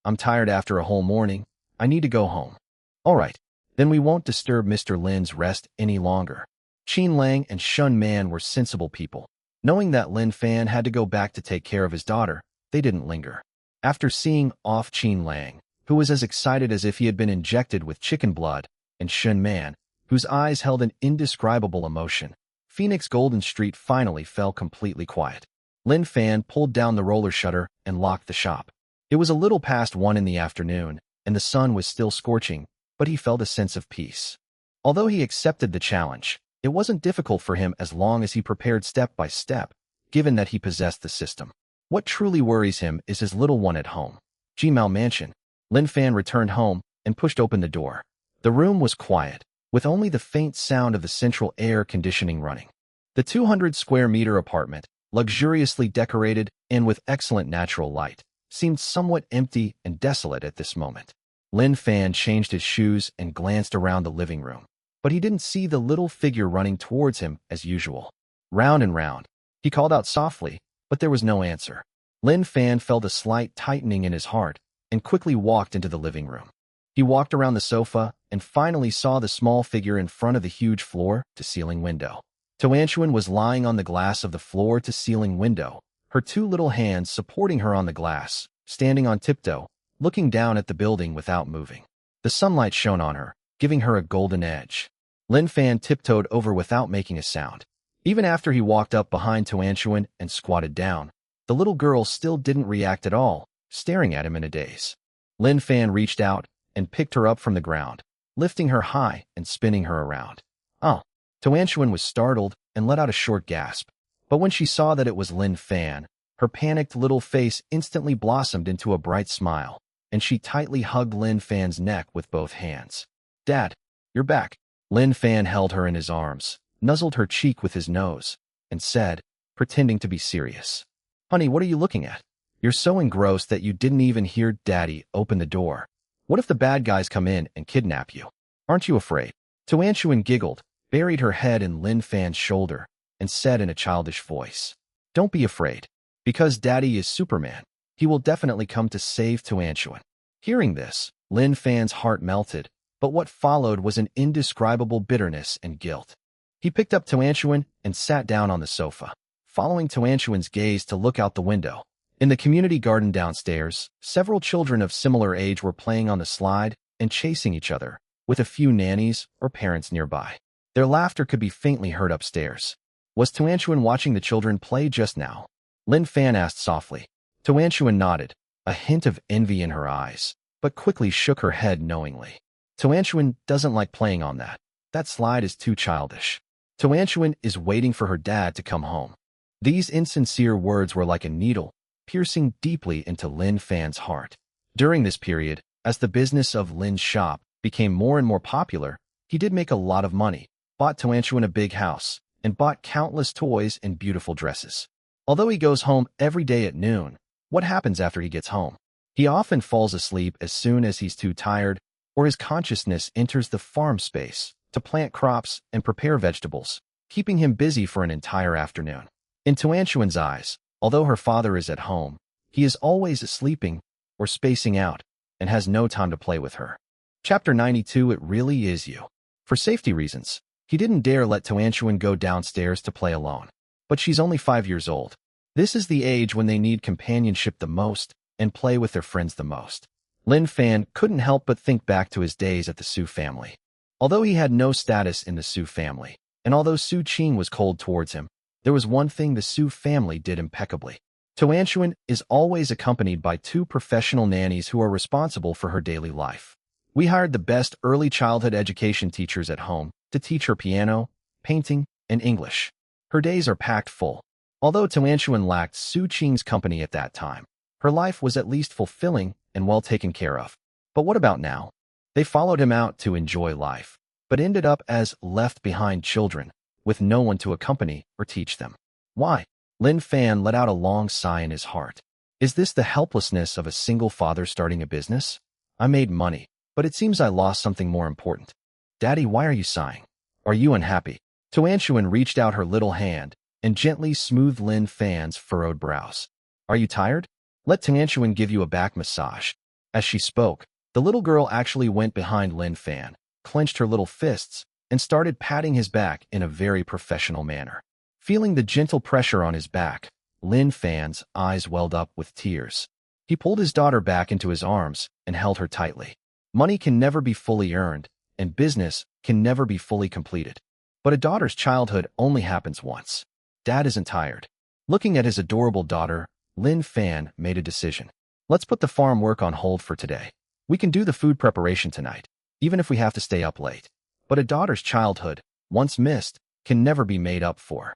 I'm tired after a whole morning. I need to go home." "All right. Then we won't disturb Mr. Lin's rest any longer." Qin Lang and Shun Man were sensible people. Knowing that Lin Fan had to go back to take care of his daughter, they didn't linger. After seeing off Qin Lang, who was as excited as if he had been injected with chicken blood, and Shun Man, whose eyes held an indescribable emotion, Phoenix Golden Street finally fell completely quiet. Lin Fan pulled down the roller shutter and locked the shop. It was a little past 1 in the afternoon, and the sun was still scorching, but he felt a sense of peace. Although he accepted the challenge, it wasn't difficult for him as long as he prepared step by step, given that he possessed the system. What truly worries him is his little one at home. Jimao Mansion. Lin Fan returned home and pushed open the door. The room was quiet, with only the faint sound of the central air conditioning running. The 200-square-meter apartment, luxuriously decorated and with excellent natural light, seemed somewhat empty and desolate at this moment. Lin Fan changed his shoes and glanced around the living room, but he didn't see the little figure running towards him as usual. Round and round. He called out softly, but there was no answer. Lin Fan felt a slight tightening in his heart and quickly walked into the living room. He walked around the sofa and finally saw the small figure in front of the huge floor-to-ceiling window. Toanchuan was lying on the glass of the floor-to-ceiling window, her two little hands supporting her on the glass, standing on tiptoe, looking down at the building without moving. The sunlight shone on her, giving her a golden edge. Lin Fan tiptoed over without making a sound. Even after he walked up behind Toanchuan and squatted down, the little girl still didn't react at all, staring at him in a daze. Lin Fan reached out and picked her up from the ground, lifting her high and spinning her around. Oh! Toanchuan was startled and let out a short gasp. But when she saw that it was Lin Fan, her panicked little face instantly blossomed into a bright smile, and she tightly hugged Lin Fan's neck with both hands. "Dad, you're back." Lin Fan held her in his arms, nuzzled her cheek with his nose, and said, pretending to be serious, "Honey, what are you looking at? You're so engrossed that you didn't even hear Daddy open the door. What if the bad guys come in and kidnap you? Aren't you afraid?" Toanchuan giggled, buried her head in Lin Fan's shoulder, and said in a childish voice, "Don't be afraid. Because Daddy is Superman, he will definitely come to save Toanchuan." Hearing this, Lin Fan's heart melted, but what followed was an indescribable bitterness and guilt. He picked up Toanchuan and sat down on the sofa, following Toanchuan's gaze to look out the window. In the community garden downstairs, several children of similar age were playing on the slide and chasing each other, with a few nannies or parents nearby. Their laughter could be faintly heard upstairs. Was Toanchuan watching the children play just now? Lin Fan asked softly. Toanchuan nodded, a hint of envy in her eyes, but quickly shook her head knowingly. Toanchuan doesn't like playing on that. That slide is too childish. Toanchuan is waiting for her dad to come home. These insincere words were like a needle, piercing deeply into Lin Fan's heart. During this period, as the business of Lin's shop became more and more popular, he did make a lot of money, bought Toanchuan a big house, and bought countless toys and beautiful dresses. Although he goes home every day at noon, what happens after he gets home? He often falls asleep as soon as he's too tired, or his consciousness enters the farm space to plant crops and prepare vegetables, keeping him busy for an entire afternoon. In Toanchuan's eyes, although her father is at home, he is always sleeping or spacing out and has no time to play with her. Chapter 92. It really is you. For safety reasons, he didn't dare let Toanchuan go downstairs to play alone. But she's only 5 years old. This is the age when they need companionship the most and play with their friends the most. Lin Fan couldn't help but think back to his days at the Su family. Although he had no status in the Su family, and although Su Qing was cold towards him, there was one thing the Su family did impeccably. Toanchuan is always accompanied by 2 professional nannies who are responsible for her daily life. We hired the best early childhood education teachers at home to teach her piano, painting, and English. Her days are packed full. Although Toanchuan lacked Su Qing's company at that time, her life was at least fulfilling and well taken care of. But what about now? They followed him out to enjoy life, but ended up as left-behind children, with no one to accompany or teach them. Why? Lin Fan let out a long sigh in his heart. Is this the helplessness of a single father starting a business? I made money, but it seems I lost something more important. Daddy, why are you sighing? Are you unhappy? Toanchuan reached out her little hand and gently smoothed Lin Fan's furrowed brows. Are you tired? Let Toanchuan give you a back massage. As she spoke, the little girl actually went behind Lin Fan, clenched her little fists, and started patting his back in a very professional manner. Feeling the gentle pressure on his back, Lin Fan's eyes welled up with tears. He pulled his daughter back into his arms and held her tightly. Money can never be fully earned, and business can never be fully completed. But a daughter's childhood only happens once. Dad isn't tired. Looking at his adorable daughter, Lin Fan made a decision. Let's put the farm work on hold for today. We can do the food preparation tonight, even if we have to stay up late. But a daughter's childhood, once missed, can never be made up for.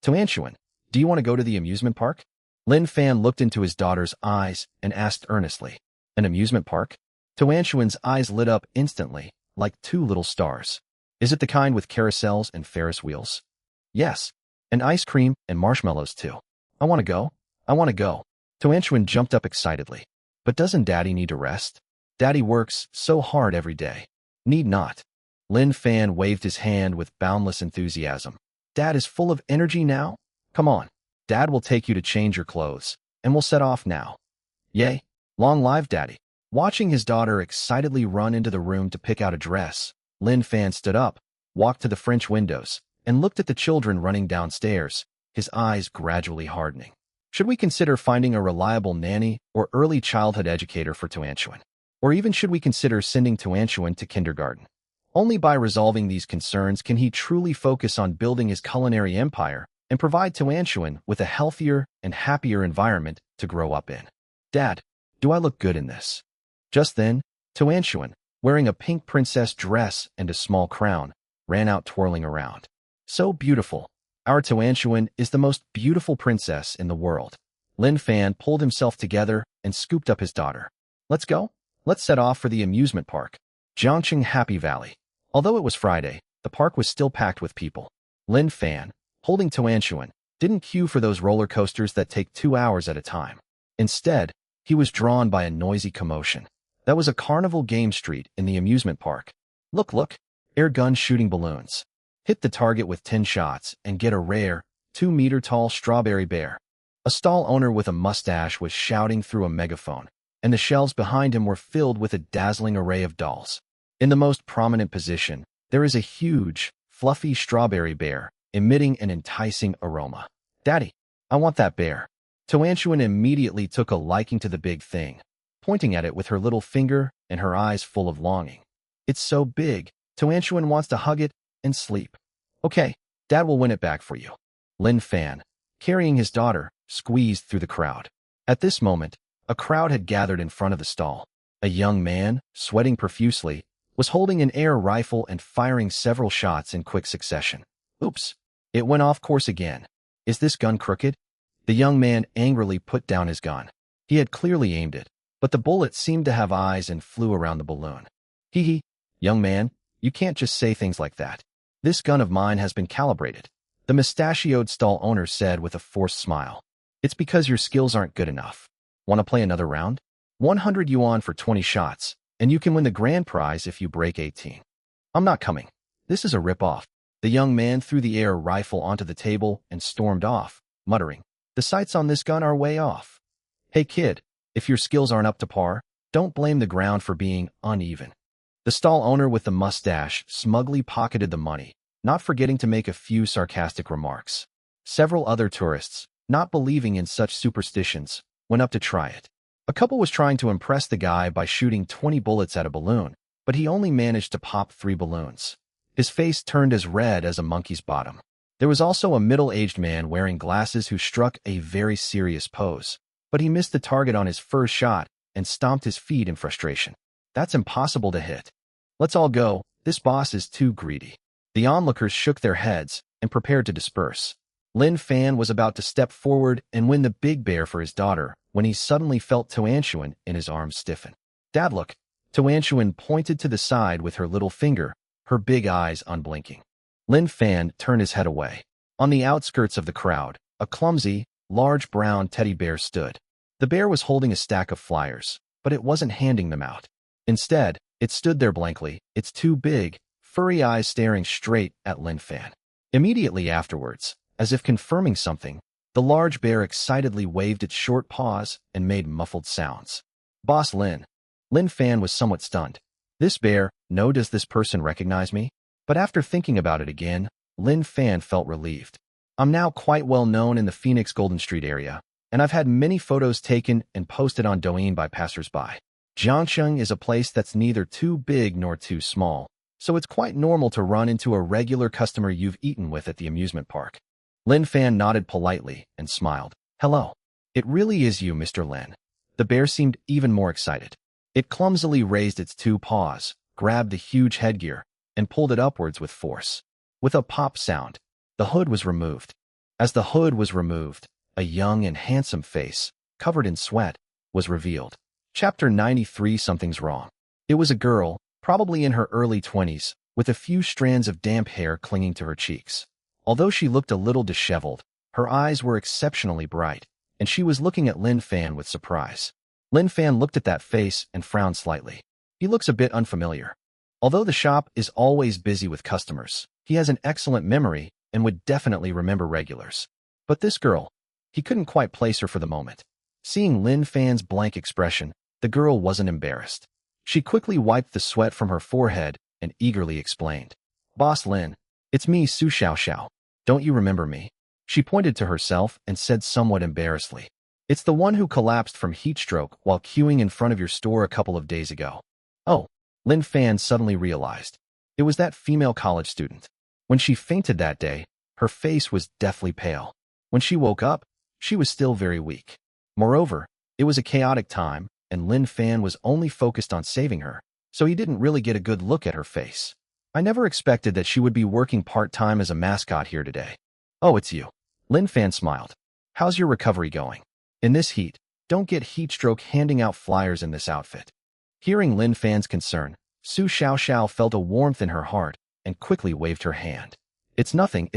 Toanchuan, do you want to go to the amusement park? Lin Fan looked into his daughter's eyes and asked earnestly. An amusement park? Toanchuan's eyes lit up instantly, like 2 little stars. Is it the kind with carousels and Ferris wheels? Yes. And ice cream and marshmallows too. I want to go. I want to go. Toanchuan jumped up excitedly. But doesn't Daddy need to rest? Daddy works so hard every day. Need not. Lin Fan waved his hand with boundless enthusiasm. Dad is full of energy now? Come on. Dad will take you to change your clothes, and we'll set off now. Yay. Long live Daddy. Watching his daughter excitedly run into the room to pick out a dress, Lin Fan stood up, walked to the French windows, and looked at the children running downstairs, his eyes gradually hardening. Should we consider finding a reliable nanny or early childhood educator for Tuanchuan? Or even should we consider sending Tuanchuan to kindergarten? Only by resolving these concerns can he truly focus on building his culinary empire and provide Tuanchuan with a healthier and happier environment to grow up in. Dad, do I look good in this? Just then, Tuanchuan, wearing a pink princess dress and a small crown, ran out twirling around. So beautiful. Our Tuanchuan is the most beautiful princess in the world. Lin Fan pulled himself together and scooped up his daughter. Let's go. Let's set off for the amusement park. Jiangqing Happy Valley. Although it was Friday, the park was still packed with people. Lin Fan, holding Tuanchuan, didn't queue for those roller coasters that take 2 hours at a time. Instead, he was drawn by a noisy commotion. That was a carnival game street in the amusement park. Look, air gun shooting balloons. Hit the target with 10 shots and get a rare, 2-meter-tall strawberry bear. A stall owner with a mustache was shouting through a megaphone, and the shelves behind him were filled with a dazzling array of dolls. In the most prominent position, there is a huge, fluffy strawberry bear, emitting an enticing aroma. Daddy, I want that bear. Tuanchuan immediately took a liking to the big thing, pointing at it with her little finger and her eyes full of longing. It's so big, Tuanchuan wants to hug it and sleep. Okay, Dad will win it back for you. Lin Fan, carrying his daughter, squeezed through the crowd. At this moment, a crowd had gathered in front of the stall. A young man, sweating profusely, was holding an air rifle and firing several shots in quick succession. Oops, it went off course again. Is this gun crooked? The young man angrily put down his gun. He had clearly aimed it, but the bullet seemed to have eyes and flew around the balloon. Hee, young man, you can't just say things like that. This gun of mine has been calibrated, the mustachioed stall owner said with a forced smile. It's because your skills aren't good enough. Want to play another round? 100 yuan for 20 shots, and you can win the grand prize if you break 18. I'm not coming. This is a rip-off. The young man threw the air rifle onto the table and stormed off, muttering, the sights on this gun are way off. Hey kid, if your skills aren't up to par, don't blame the ground for being uneven. The stall owner with the mustache smugly pocketed the money, not forgetting to make a few sarcastic remarks. Several other tourists, not believing in such superstitions, went up to try it. A couple was trying to impress the guy by shooting 20 bullets at a balloon, but he only managed to pop 3 balloons. His face turned as red as a monkey's bottom. There was also a middle-aged man wearing glasses who struck a very serious pose, but he missed the target on his first shot and stomped his feet in frustration. That's impossible to hit. Let's all go. This boss is too greedy. The onlookers shook their heads and prepared to disperse. Lin Fan was about to step forward and win the big bear for his daughter when he suddenly felt Tuanchuan in his arms stiffen. Dad, look. Tuanchuan pointed to the side with her little finger, her big eyes unblinking. Lin Fan turned his head away. On the outskirts of the crowd, a clumsy, large brown teddy bear stood. The bear was holding a stack of flyers, but it wasn't handing them out. Instead, it stood there blankly, its 2 big, furry eyes staring straight at Lin Fan. Immediately afterwards, as if confirming something, the large bear excitedly waved its short paws and made muffled sounds. Boss Lin. Lin Fan was somewhat stunned. This bear, no, does this person recognize me? But after thinking about it again, Lin Fan felt relieved. I'm now quite well known in the Phoenix Golden Street area, and I've had many photos taken and posted on Douyin by passersby. Jiangsheng is a place that's neither too big nor too small, so it's quite normal to run into a regular customer you've eaten with at the amusement park. Lin Fan nodded politely and smiled. Hello. It really is you, Mr. Lin. The bear seemed even more excited. It clumsily raised its 2 paws, grabbed the huge headgear, and pulled it upwards with force. With a pop sound, the hood was removed. As the hood was removed, a young and handsome face, covered in sweat, was revealed. Chapter 93. Something's wrong. It was a girl, probably in her early 20s, with a few strands of damp hair clinging to her cheeks. Although she looked a little disheveled, her eyes were exceptionally bright, and she was looking at Lin Fan with surprise. Lin Fan looked at that face and frowned slightly. He looks a bit unfamiliar. Although the shop is always busy with customers, he has an excellent memory and would definitely remember regulars. But this girl, he couldn't quite place her for the moment. Seeing Lin Fan's blank expression, The girl wasn't embarrassed. She quickly wiped the sweat from her forehead and eagerly explained. Boss Lin, it's me, Su Xiaoxiao. Don't you remember me? She pointed to herself and said somewhat embarrassedly. It's the one who collapsed from heat stroke while queuing in front of your store a couple of days ago. Oh, Lin Fan suddenly realized. It was that female college student. When she fainted that day, her face was deathly pale. When she woke up, she was still very weak. Moreover, it was a chaotic time, and Lin Fan was only focused on saving her, so he didn't really get a good look at her face. I never expected that she would be working part-time as a mascot here today. Oh, it's you. Lin Fan smiled. How's your recovery going? In this heat, don't get heat stroke handing out flyers in this outfit. Hearing Lin Fan's concern, Su Xiaoxiao felt a warmth in her heart and quickly waved her hand. It's nothing.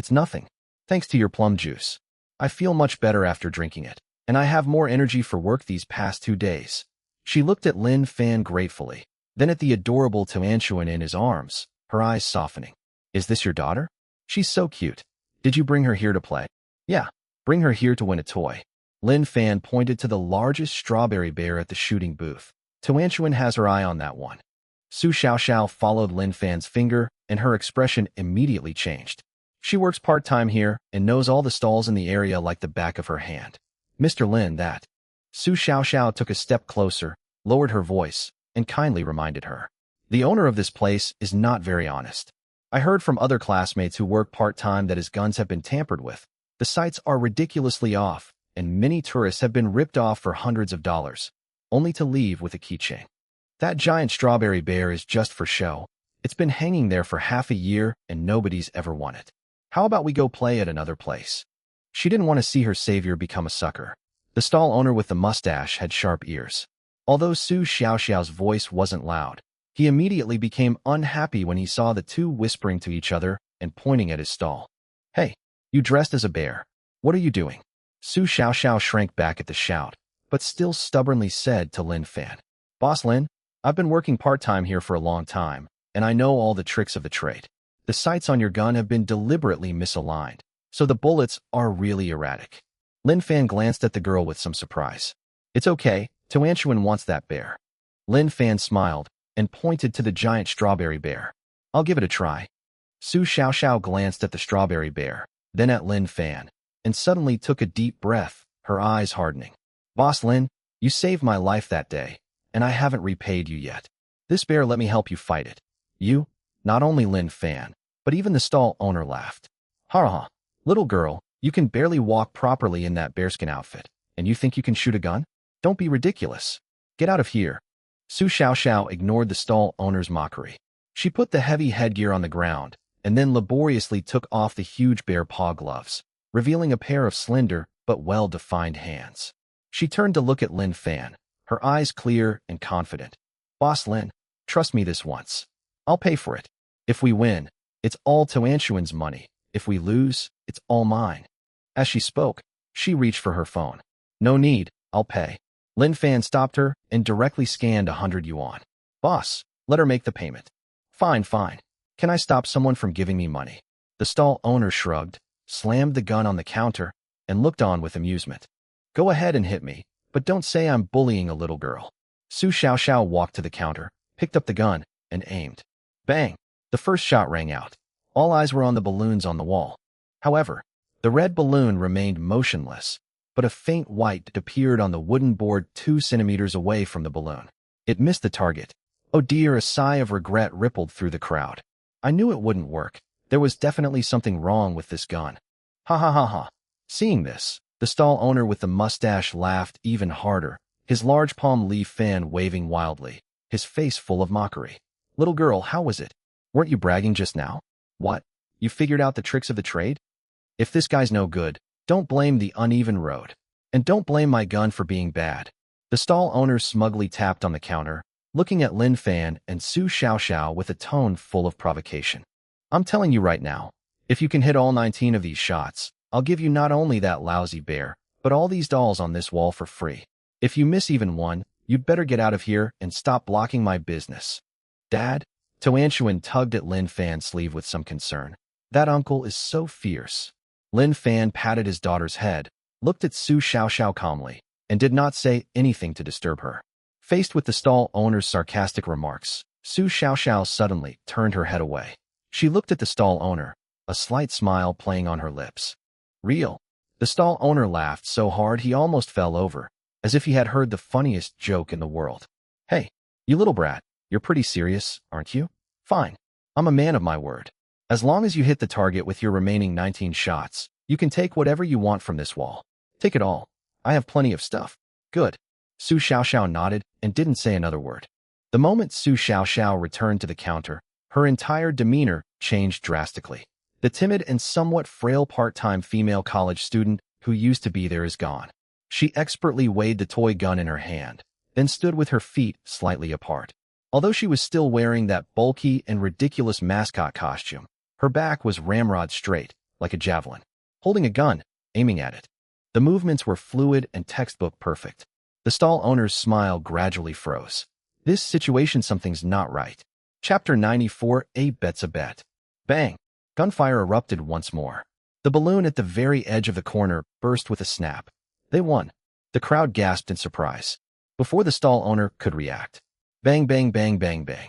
Thanks to your plum juice. I feel much better after drinking it, and I have more energy for work these past 2 days. She looked at Lin Fan gratefully, then at the adorable Tuanchuan in his arms, her eyes softening. Is this your daughter? She's so cute. Did you bring her here to play? Yeah, bring her here to win a toy. Lin Fan pointed to the largest strawberry bear at the shooting booth. Tuanchuan has her eye on that one. Su Xiaoxiao followed Lin Fan's finger, and her expression immediately changed. She works part-time here and knows all the stalls in the area like the back of her hand. Mr. Lin, that. Su Xiaoxiao took a step closer, lowered her voice, and kindly reminded her. The owner of this place is not very honest. I heard from other classmates who work part-time that his guns have been tampered with. The sights are ridiculously off, and many tourists have been ripped off for hundreds of dollars, only to leave with a keychain. That giant strawberry bear is just for show. It's been hanging there for half a year and nobody's ever won it. How about we go play at another place? She didn't want to see her savior become a sucker. The stall owner with the mustache had sharp ears. Although Su Xiaoxiao's voice wasn't loud, he immediately became unhappy when he saw the two whispering to each other and pointing at his stall. Hey, you dressed as a bear. What are you doing? Su Xiaoxiao shrank back at the shout, but still stubbornly said to Lin Fan. Boss Lin, I've been working part-time here for a long time, and I know all the tricks of the trade. The sights on your gun have been deliberately misaligned, so the bullets are really erratic. Lin Fan glanced at the girl with some surprise. It's okay, Tuanchuan wants that bear. Lin Fan smiled and pointed to the giant strawberry bear. I'll give it a try. Su Xiaoxiao glanced at the strawberry bear, then at Lin Fan, and suddenly took a deep breath, her eyes hardening. Boss Lin, you saved my life that day, and I haven't repaid you yet. This bear let me help you fight it. You? Not only Lin Fan, but even the stall owner laughed. Ha ha, little girl, you can barely walk properly in that bearskin outfit, and you think you can shoot a gun? Don't be ridiculous. Get out of here. Su Xiaoxiao ignored the stall owner's mockery. She put the heavy headgear on the ground, and then laboriously took off the huge bear paw gloves, revealing a pair of slender but well-defined hands. She turned to look at Lin Fan, her eyes clear and confident. Boss Lin, trust me this once. I'll pay for it. If we win, it's all Tuanchuan's money. If we lose, it's all mine. As she spoke, she reached for her phone. No need, I'll pay. Lin Fan stopped her and directly scanned 100 yuan. Boss, let her make the payment. Fine. Can I stop someone from giving me money? The stall owner shrugged, slammed the gun on the counter, and looked on with amusement. Go ahead and hit me, but don't say I'm bullying a little girl. Su Xiaoxiao walked to the counter, picked up the gun, and aimed. Bang! The first shot rang out. All eyes were on the balloons on the wall. However, the red balloon remained motionless, but a faint white appeared on the wooden board 2 centimeters away from the balloon. It missed the target. Oh dear, a sigh of regret rippled through the crowd. I knew it wouldn't work. There was definitely something wrong with this gun. Ha ha ha ha. Seeing this, the stall owner with the mustache laughed even harder, his large palm leaf fan waving wildly, his face full of mockery. Little girl, how was it? Weren't you bragging just now? What? You figured out the tricks of the trade? If this guy's no good, don't blame the uneven road. And don't blame my gun for being bad. The stall owner smugly tapped on the counter, looking at Lin Fan and Su Xiaoxiao with a tone full of provocation. I'm telling you right now, if you can hit all 19 of these shots, I'll give you not only that lousy bear, but all these dolls on this wall for free. If you miss even one, you'd better get out of here and stop blocking my business. Dad? Tuanchuan tugged at Lin Fan's sleeve with some concern. That uncle is so fierce. Lin Fan patted his daughter's head, looked at Su Xiaoxiao calmly, and did not say anything to disturb her. Faced with the stall owner's sarcastic remarks, Su Xiaoxiao suddenly turned her head away. She looked at the stall owner, a slight smile playing on her lips. Real. The stall owner laughed so hard he almost fell over, as if he had heard the funniest joke in the world. Hey, you little brat, you're pretty serious, aren't you? Fine. I'm a man of my word. As long as you hit the target with your remaining 19 shots, you can take whatever you want from this wall. Take it all. I have plenty of stuff. Good. Su Xiaoxiao nodded and didn't say another word. The moment Su Xiaoxiao returned to the counter, her entire demeanor changed drastically. The timid and somewhat frail part-time female college student who used to be there is gone. She expertly weighed the toy gun in her hand, then stood with her feet slightly apart. Although she was still wearing that bulky and ridiculous mascot costume, her back was ramrod straight, like a javelin. Holding a gun, aiming at it. The movements were fluid and textbook perfect. The stall owner's smile gradually froze. This situation, something's not right. Chapter 94, A Bet's a Bet. Bang! Gunfire erupted once more. The balloon at the very edge of the corner burst with a snap. They won. The crowd gasped in surprise. Before the stall owner could react. Bang, bang, bang, bang, bang.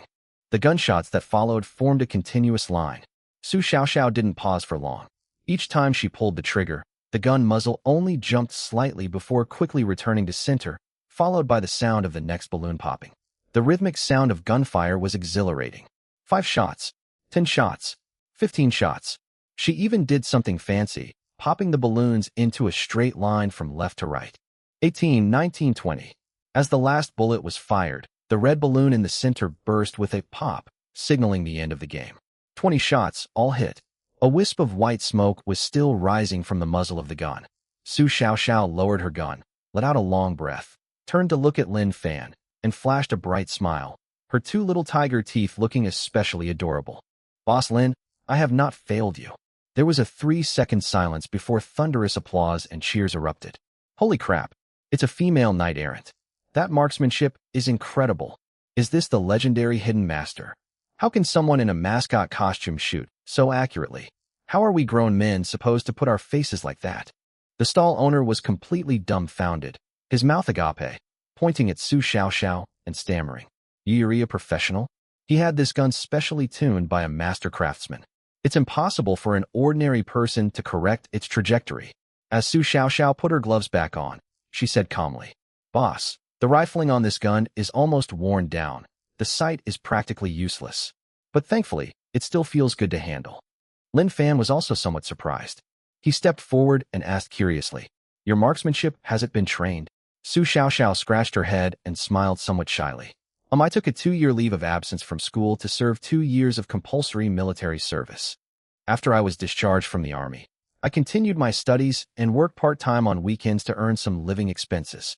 The gunshots that followed formed a continuous line. Su Xiaoxiao didn't pause for long. Each time she pulled the trigger, the gun muzzle only jumped slightly before quickly returning to center, followed by the sound of the next balloon popping. The rhythmic sound of gunfire was exhilarating. 5 shots, 10 shots, 15 shots. She even did something fancy, popping the balloons into a straight line from left to right. 18, 19, 20. As the last bullet was fired, the red balloon in the center burst with a pop, signaling the end of the game. 20 shots, all hit. A wisp of white smoke was still rising from the muzzle of the gun. Su Xiaoxiao lowered her gun, let out a long breath, turned to look at Lin Fan, and flashed a bright smile, her 2 little tiger teeth looking especially adorable. Boss Lin, I have not failed you. There was a 3-second silence before thunderous applause and cheers erupted. Holy crap, it's a female knight-errant. That marksmanship is incredible. Is this the legendary hidden master? How can someone in a mascot costume shoot so accurately? How are we grown men supposed to put our faces like that? The stall owner was completely dumbfounded, his mouth agape, pointing at Su Xiaoxiao and stammering. You're a professional? He had this gun specially tuned by a master craftsman. It's impossible for an ordinary person to correct its trajectory. As Su Xiaoxiao put her gloves back on, she said calmly, Boss, the rifling on this gun is almost worn down. The sight is practically useless. But thankfully, it still feels good to handle. Lin Fan was also somewhat surprised. He stepped forward and asked curiously, Your marksmanship, has it been trained? Su Xiaoxiao scratched her head and smiled somewhat shyly. I took a 2-year leave of absence from school to serve 2 years of compulsory military service. After I was discharged from the army, I continued my studies and worked part-time on weekends to earn some living expenses.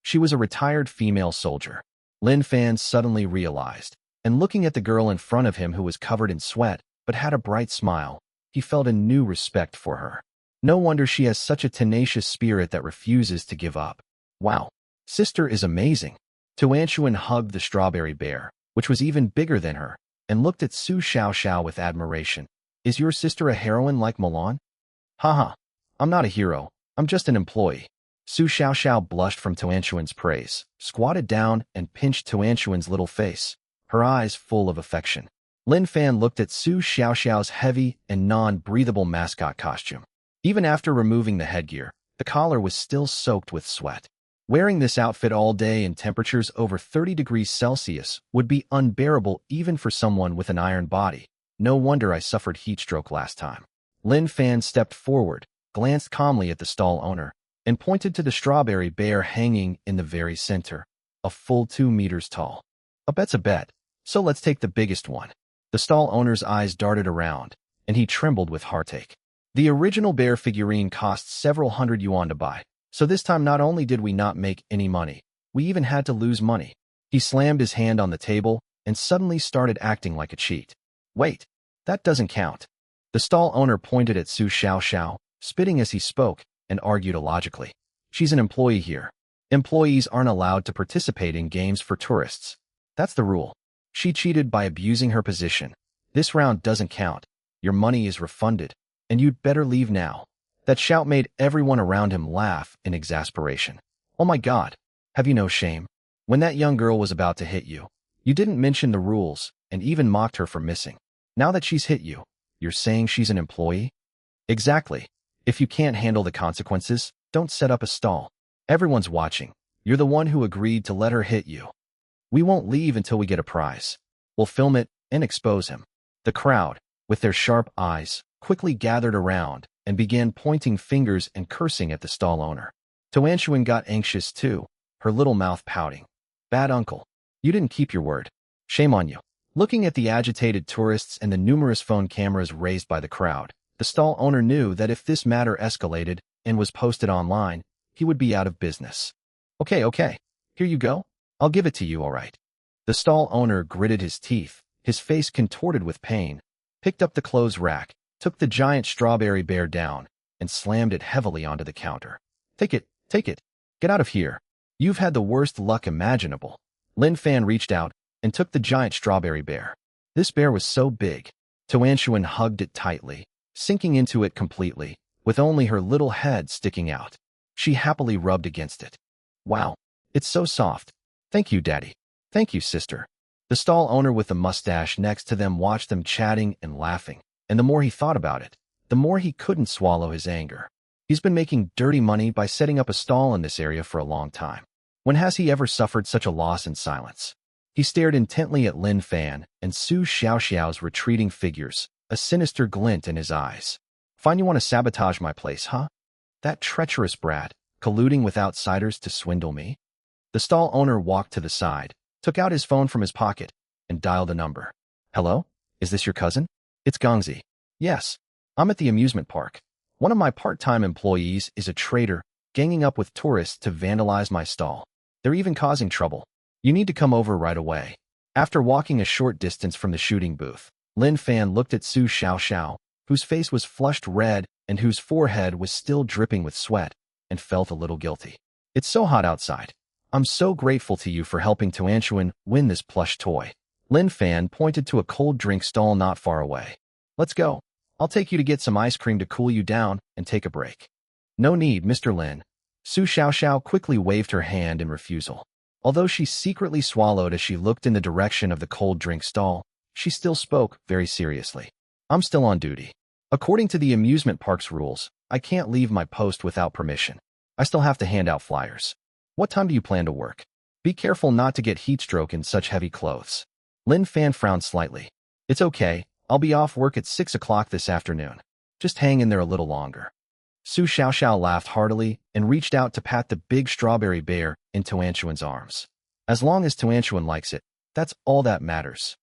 She was a retired female soldier. Lin Fan suddenly realized, and looking at the girl in front of him who was covered in sweat but had a bright smile, he felt a new respect for her. No wonder she has such a tenacious spirit that refuses to give up. Wow, sister is amazing. Tuanshuan hugged the strawberry bear, which was even bigger than her, and looked at Su Xiaoxiao with admiration. Is your sister a heroine like Milan? Haha, I'm not a hero, I'm just an employee. Su Xiaoxiao blushed from Tuanshuan's praise, squatted down and pinched Tuanshuan's little face, her eyes full of affection. Lin Fan looked at Su Xiaoxiao's heavy and non-breathable mascot costume. Even after removing the headgear, the collar was still soaked with sweat. Wearing this outfit all day in temperatures over 30 degrees Celsius would be unbearable even for someone with an iron body. No wonder I suffered heat stroke last time. Lin Fan stepped forward, glanced calmly at the stall owner, and pointed to the strawberry bear hanging in the very center, a full 2 meters tall. A bet's a bet, so let's take the biggest one. The stall owner's eyes darted around, and he trembled with heartache. The original bear figurine cost several hundred yuan to buy, so this time not only did we not make any money, we even had to lose money. He slammed his hand on the table and suddenly started acting like a cheat. Wait, that doesn't count. The stall owner pointed at Su Xiaoxiao, spitting as he spoke, and argued illogically. She's an employee here. Employees aren't allowed to participate in games for tourists. That's the rule. She cheated by abusing her position. This round doesn't count. Your money is refunded, and you'd better leave now. That shout made everyone around him laugh in exasperation. Oh my God, have you no shame? When that young girl was about to hit you, you didn't mention the rules and even mocked her for missing. Now that she's hit you, you're saying she's an employee? Exactly. If you can't handle the consequences, don't set up a stall. Everyone's watching. You're the one who agreed to let her hit you. We won't leave until we get a prize. We'll film it and expose him. The crowd, with their sharp eyes, quickly gathered around and began pointing fingers and cursing at the stall owner. Toanshuan got anxious too, her little mouth pouting. Bad uncle. You didn't keep your word. Shame on you. Looking at the agitated tourists and the numerous phone cameras raised by the crowd, the stall owner knew that if this matter escalated and was posted online, he would be out of business. Okay, here you go. I'll give it to you, all right. The stall owner gritted his teeth, his face contorted with pain, picked up the clothes rack, took the giant strawberry bear down, and slammed it heavily onto the counter. Take it. Get out of here. You've had the worst luck imaginable. Lin Fan reached out and took the giant strawberry bear. This bear was so big. Toanshuan hugged it tightly, sinking into it completely, with only her little head sticking out. She happily rubbed against it. Wow, it's so soft. Thank you, Daddy. Thank you, sister. The stall owner with the mustache next to them watched them chatting and laughing, and the more he thought about it, the more he couldn't swallow his anger. He's been making dirty money by setting up a stall in this area for a long time. When has he ever suffered such a loss in silence? He stared intently at Lin Fan and Su Xiaoxiao's retreating figures, a sinister glint in his eyes. Find you want to sabotage my place, huh? That treacherous brat, colluding with outsiders to swindle me? The stall owner walked to the side, took out his phone from his pocket, and dialed a number. Hello? Is this your cousin? It's Gongzi. Yes. I'm at the amusement park. One of my part-time employees is a traitor, ganging up with tourists to vandalize my stall. They're even causing trouble. You need to come over right away. After walking a short distance from the shooting booth, Lin Fan looked at Su Xiaoxiao, whose face was flushed red and whose forehead was still dripping with sweat, and felt a little guilty. It's so hot outside. I'm so grateful to you for helping Toanshuan win this plush toy. Lin Fan pointed to a cold drink stall not far away. Let's go. I'll take you to get some ice cream to cool you down and take a break. No need, Mr. Lin. Su Xiaoxiao quickly waved her hand in refusal. Although she secretly swallowed as she looked in the direction of the cold drink stall, she still spoke very seriously. I'm still on duty. According to the amusement park's rules, I can't leave my post without permission. I still have to hand out flyers. What time do you plan to work? Be careful not to get heatstroke in such heavy clothes. Lin Fan frowned slightly. It's okay. I'll be off work at 6 o'clock this afternoon. Just hang in there a little longer. Su Xiaoxiao laughed heartily and reached out to pat the big strawberry bear in Toanshuan's arms. As long as Toanshuan likes it, that's all that matters.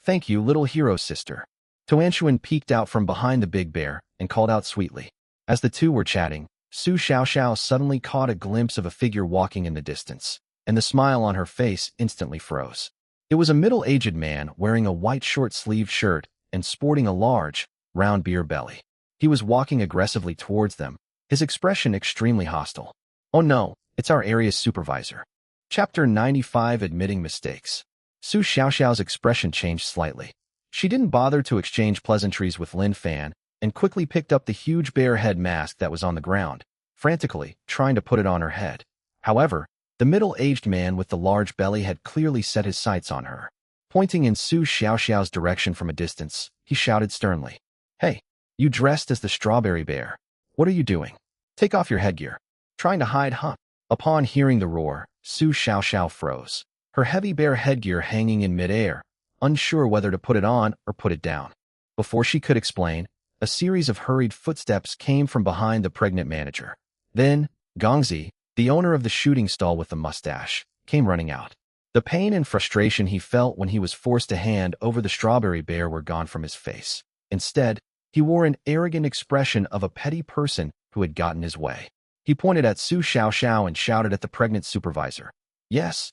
Thank you, little hero sister. Toanshuan peeked out from behind the big bear and called out sweetly. As the two were chatting, Su Xiaoxiao suddenly caught a glimpse of a figure walking in the distance, and the smile on her face instantly froze. It was a middle-aged man wearing a white short-sleeved shirt and sporting a large, round beer belly. He was walking aggressively towards them, his expression extremely hostile. Oh no, it's our area's supervisor. Chapter 95 Admitting Mistakes. Su Xiaoxiao's expression changed slightly. She didn't bother to exchange pleasantries with Lin Fan and quickly picked up the huge bear head mask that was on the ground, frantically trying to put it on her head. However, the middle-aged man with the large belly had clearly set his sights on her. Pointing in Su Xiaoxiao's direction from a distance, he shouted sternly, Hey, you dressed as the strawberry bear. What are you doing? Take off your headgear. Trying to hide, huh? Upon hearing the roar, Su Xiaoxiao froze, her heavy bear headgear hanging in midair, unsure whether to put it on or put it down. Before she could explain, a series of hurried footsteps came from behind the pregnant manager. Then, Gongzi, the owner of the shooting stall with the mustache, came running out. The pain and frustration he felt when he was forced to hand over the strawberry bear were gone from his face. Instead, he wore an arrogant expression of a petty person who had gotten his way. He pointed at Su Xiaoxiao and shouted at the pregnant supervisor. Yes.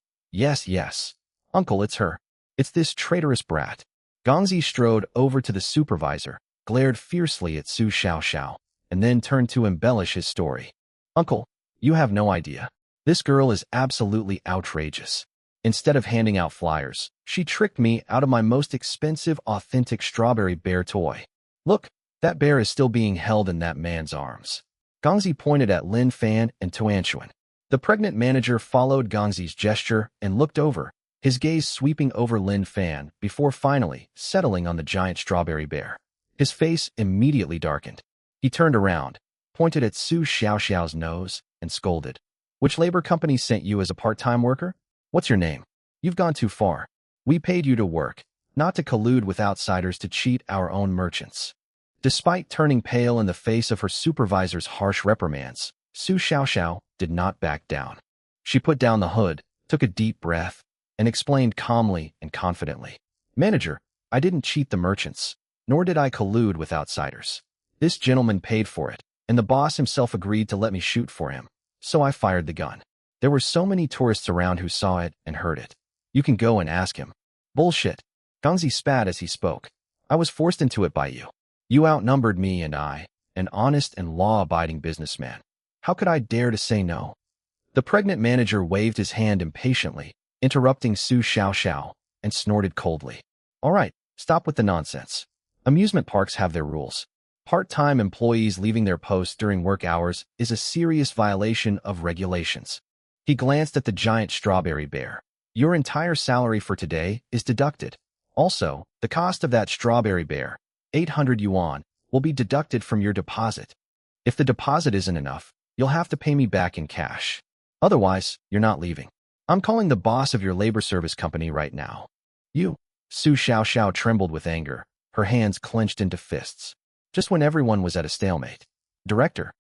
Uncle, it's her. It's this traitorous brat. Gongzi strode over to the supervisor, glared fiercely at Su Xiaoxiao, and then turned to embellish his story. Uncle, you have no idea. This girl is absolutely outrageous. Instead of handing out flyers, she tricked me out of my most expensive, authentic strawberry bear toy. Look, that bear is still being held in that man's arms. Gongzi pointed at Lin Fan and Toanshuan. The pregnant manager followed Gangzi's gesture and looked over, his gaze sweeping over Lin Fan before finally settling on the giant strawberry bear. His face immediately darkened. He turned around, pointed at Su Xiaoxiao's nose, and scolded. Which labor company sent you as a part-time worker? What's your name? You've gone too far. We paid you to work, not to collude with outsiders to cheat our own merchants. Despite turning pale in the face of her supervisor's harsh reprimands, Su Xiaoxiao did not back down. She put down the hood, took a deep breath, and explained calmly and confidently. Manager, I didn't cheat the merchants, nor did I collude with outsiders. This gentleman paid for it, and the boss himself agreed to let me shoot for him, so I fired the gun. There were so many tourists around who saw it and heard it. You can go and ask him. Bullshit. Gangzi spat as he spoke. I was forced into it by you. You outnumbered me and I, an honest and law-abiding businessman. How could I dare to say no? The pregnant manager waved his hand impatiently, interrupting Su Xiaoxiao, and snorted coldly. All right, stop with the nonsense. Amusement parks have their rules. Part-time employees leaving their posts during work hours is a serious violation of regulations. He glanced at the giant strawberry bear. Your entire salary for today is deducted. Also, the cost of that strawberry bear, 800 yuan, will be deducted from your deposit. If the deposit isn't enough, you'll have to pay me back in cash. Otherwise, you're not leaving. I'm calling the boss of your labor service company right now. You. Su Xiaoxiao trembled with anger, her hands clenched into fists. Just when everyone was at a stalemate. Director,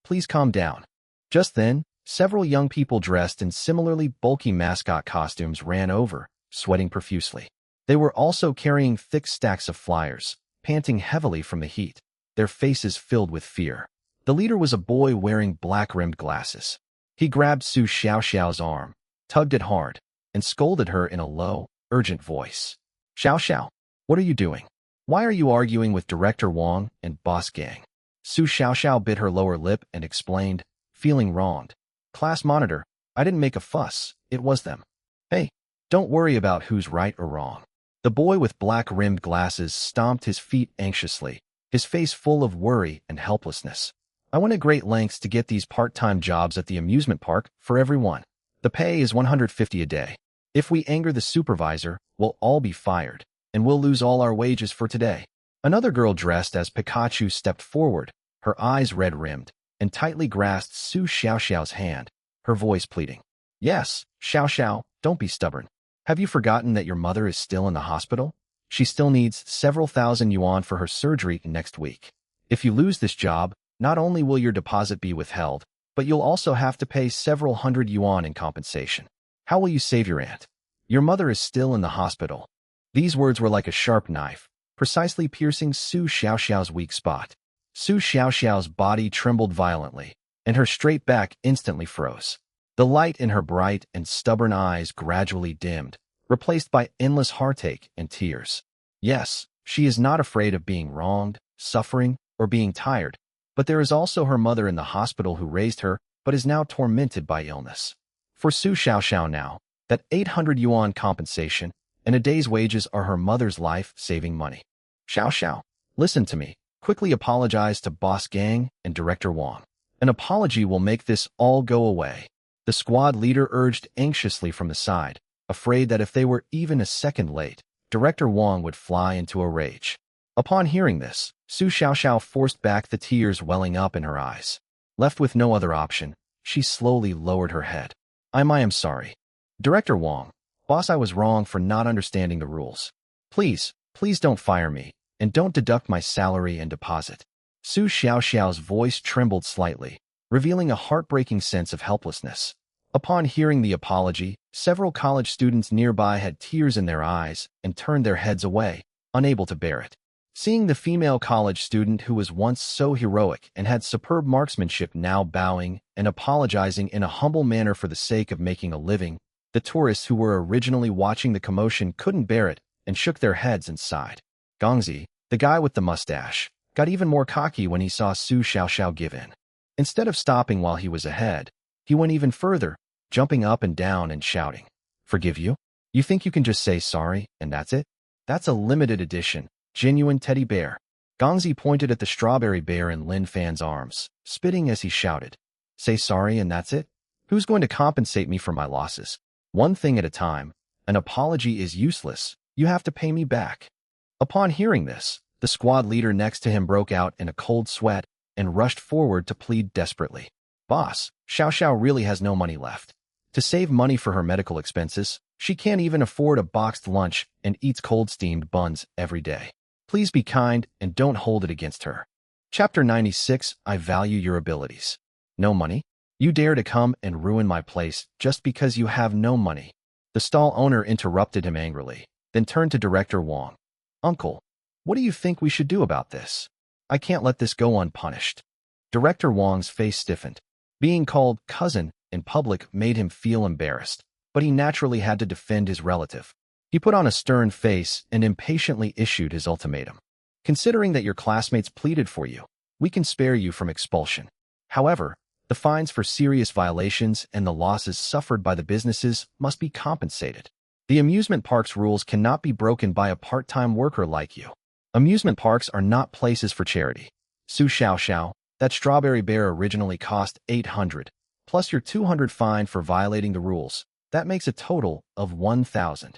please calm down. Just then, several young people dressed in similarly bulky mascot costumes ran over, sweating profusely. They were also carrying thick stacks of flyers, panting heavily from the heat, their faces filled with fear. The leader was a boy wearing black-rimmed glasses. He grabbed Su Xiaoxiao's arm, tugged it hard, and scolded her in a low, urgent voice. Xiaoxiao, what are you doing? Why are you arguing with Director Wang and Boss Gang? Su Xiaoxiao bit her lower lip and explained, feeling wronged. Class monitor, I didn't make a fuss, it was them. Hey, don't worry about who's right or wrong. The boy with black-rimmed glasses stomped his feet anxiously, his face full of worry and helplessness. I went to great lengths to get these part-time jobs at the amusement park for everyone. The pay is 150 a day. If we anger the supervisor, we'll all be fired, and we'll lose all our wages for today. Another girl dressed as Pikachu stepped forward, her eyes red-rimmed, and tightly grasped Su Xiaoxiao's hand, her voice pleading. Yes, Xiaoxiao, don't be stubborn. Have you forgotten that your mother is still in the hospital? She still needs several thousand yuan for her surgery next week. If you lose this job, not only will your deposit be withheld, but you'll also have to pay several hundred yuan in compensation. How will you save your aunt? Your mother is still in the hospital. These words were like a sharp knife, precisely piercing Su Xiaoxiao's weak spot. Su Xiaoxiao's body trembled violently, and her straight back instantly froze. The light in her bright and stubborn eyes gradually dimmed, replaced by endless heartache and tears. Yes, she is not afraid of being wronged, suffering, or being tired, but there is also her mother in the hospital who raised her, but is now tormented by illness. For Su Xiaoxiao now, that 800 yuan compensation and a day's wages are her mother's life-saving money. Xiaoxiao, listen to me. Quickly apologize to Boss Gang and Director Wang. An apology will make this all go away. The squad leader urged anxiously from the side, afraid that if they were even a second late, Director Wang would fly into a rage. Upon hearing this, Su Xiaoxiao forced back the tears welling up in her eyes. Left with no other option, she slowly lowered her head. I am sorry. Director Wang, boss, I was wrong for not understanding the rules. Please don't fire me, and don't deduct my salary and deposit. Su Xiaoxiao's voice trembled slightly, revealing a heartbreaking sense of helplessness. Upon hearing the apology, several college students nearby had tears in their eyes and turned their heads away, unable to bear it. Seeing the female college student who was once so heroic and had superb marksmanship now bowing and apologizing in a humble manner for the sake of making a living, the tourists who were originally watching the commotion couldn't bear it and shook their heads and sighed. Gangzi, the guy with the mustache, got even more cocky when he saw Su Xiaoxiao give in. Instead of stopping while he was ahead, he went even further, jumping up and down and shouting, Forgive you? You think you can just say sorry, and that's it? That's a limited edition, genuine teddy bear. Gangzi pointed at the strawberry bear in Lin Fan's arms, spitting as he shouted, Say sorry and that's it? Who's going to compensate me for my losses? One thing at a time. An apology is useless. You have to pay me back. Upon hearing this, the squad leader next to him broke out in a cold sweat and rushed forward to plead desperately. Boss, Xiao Xiao really has no money left. To save money for her medical expenses, she can't even afford a boxed lunch and eats cold steamed buns every day. Please be kind and don't hold it against her. Chapter 96. I value your abilities. No money? You dare to come and ruin my place just because you have no money. The stall owner interrupted him angrily, then turned to Director Wong. Uncle, what do you think we should do about this? I can't let this go unpunished. Director Wong's face stiffened. Being called cousin in public made him feel embarrassed, but he naturally had to defend his relative. He put on a stern face and impatiently issued his ultimatum. Considering that your classmates pleaded for you, we can spare you from expulsion. However, the fines for serious violations and the losses suffered by the businesses must be compensated. The amusement park's rules cannot be broken by a part-time worker like you. Amusement parks are not places for charity. Su Xiao Xiao, that strawberry bear originally cost 800, plus your 200 fine for violating the rules. That makes a total of 1,000.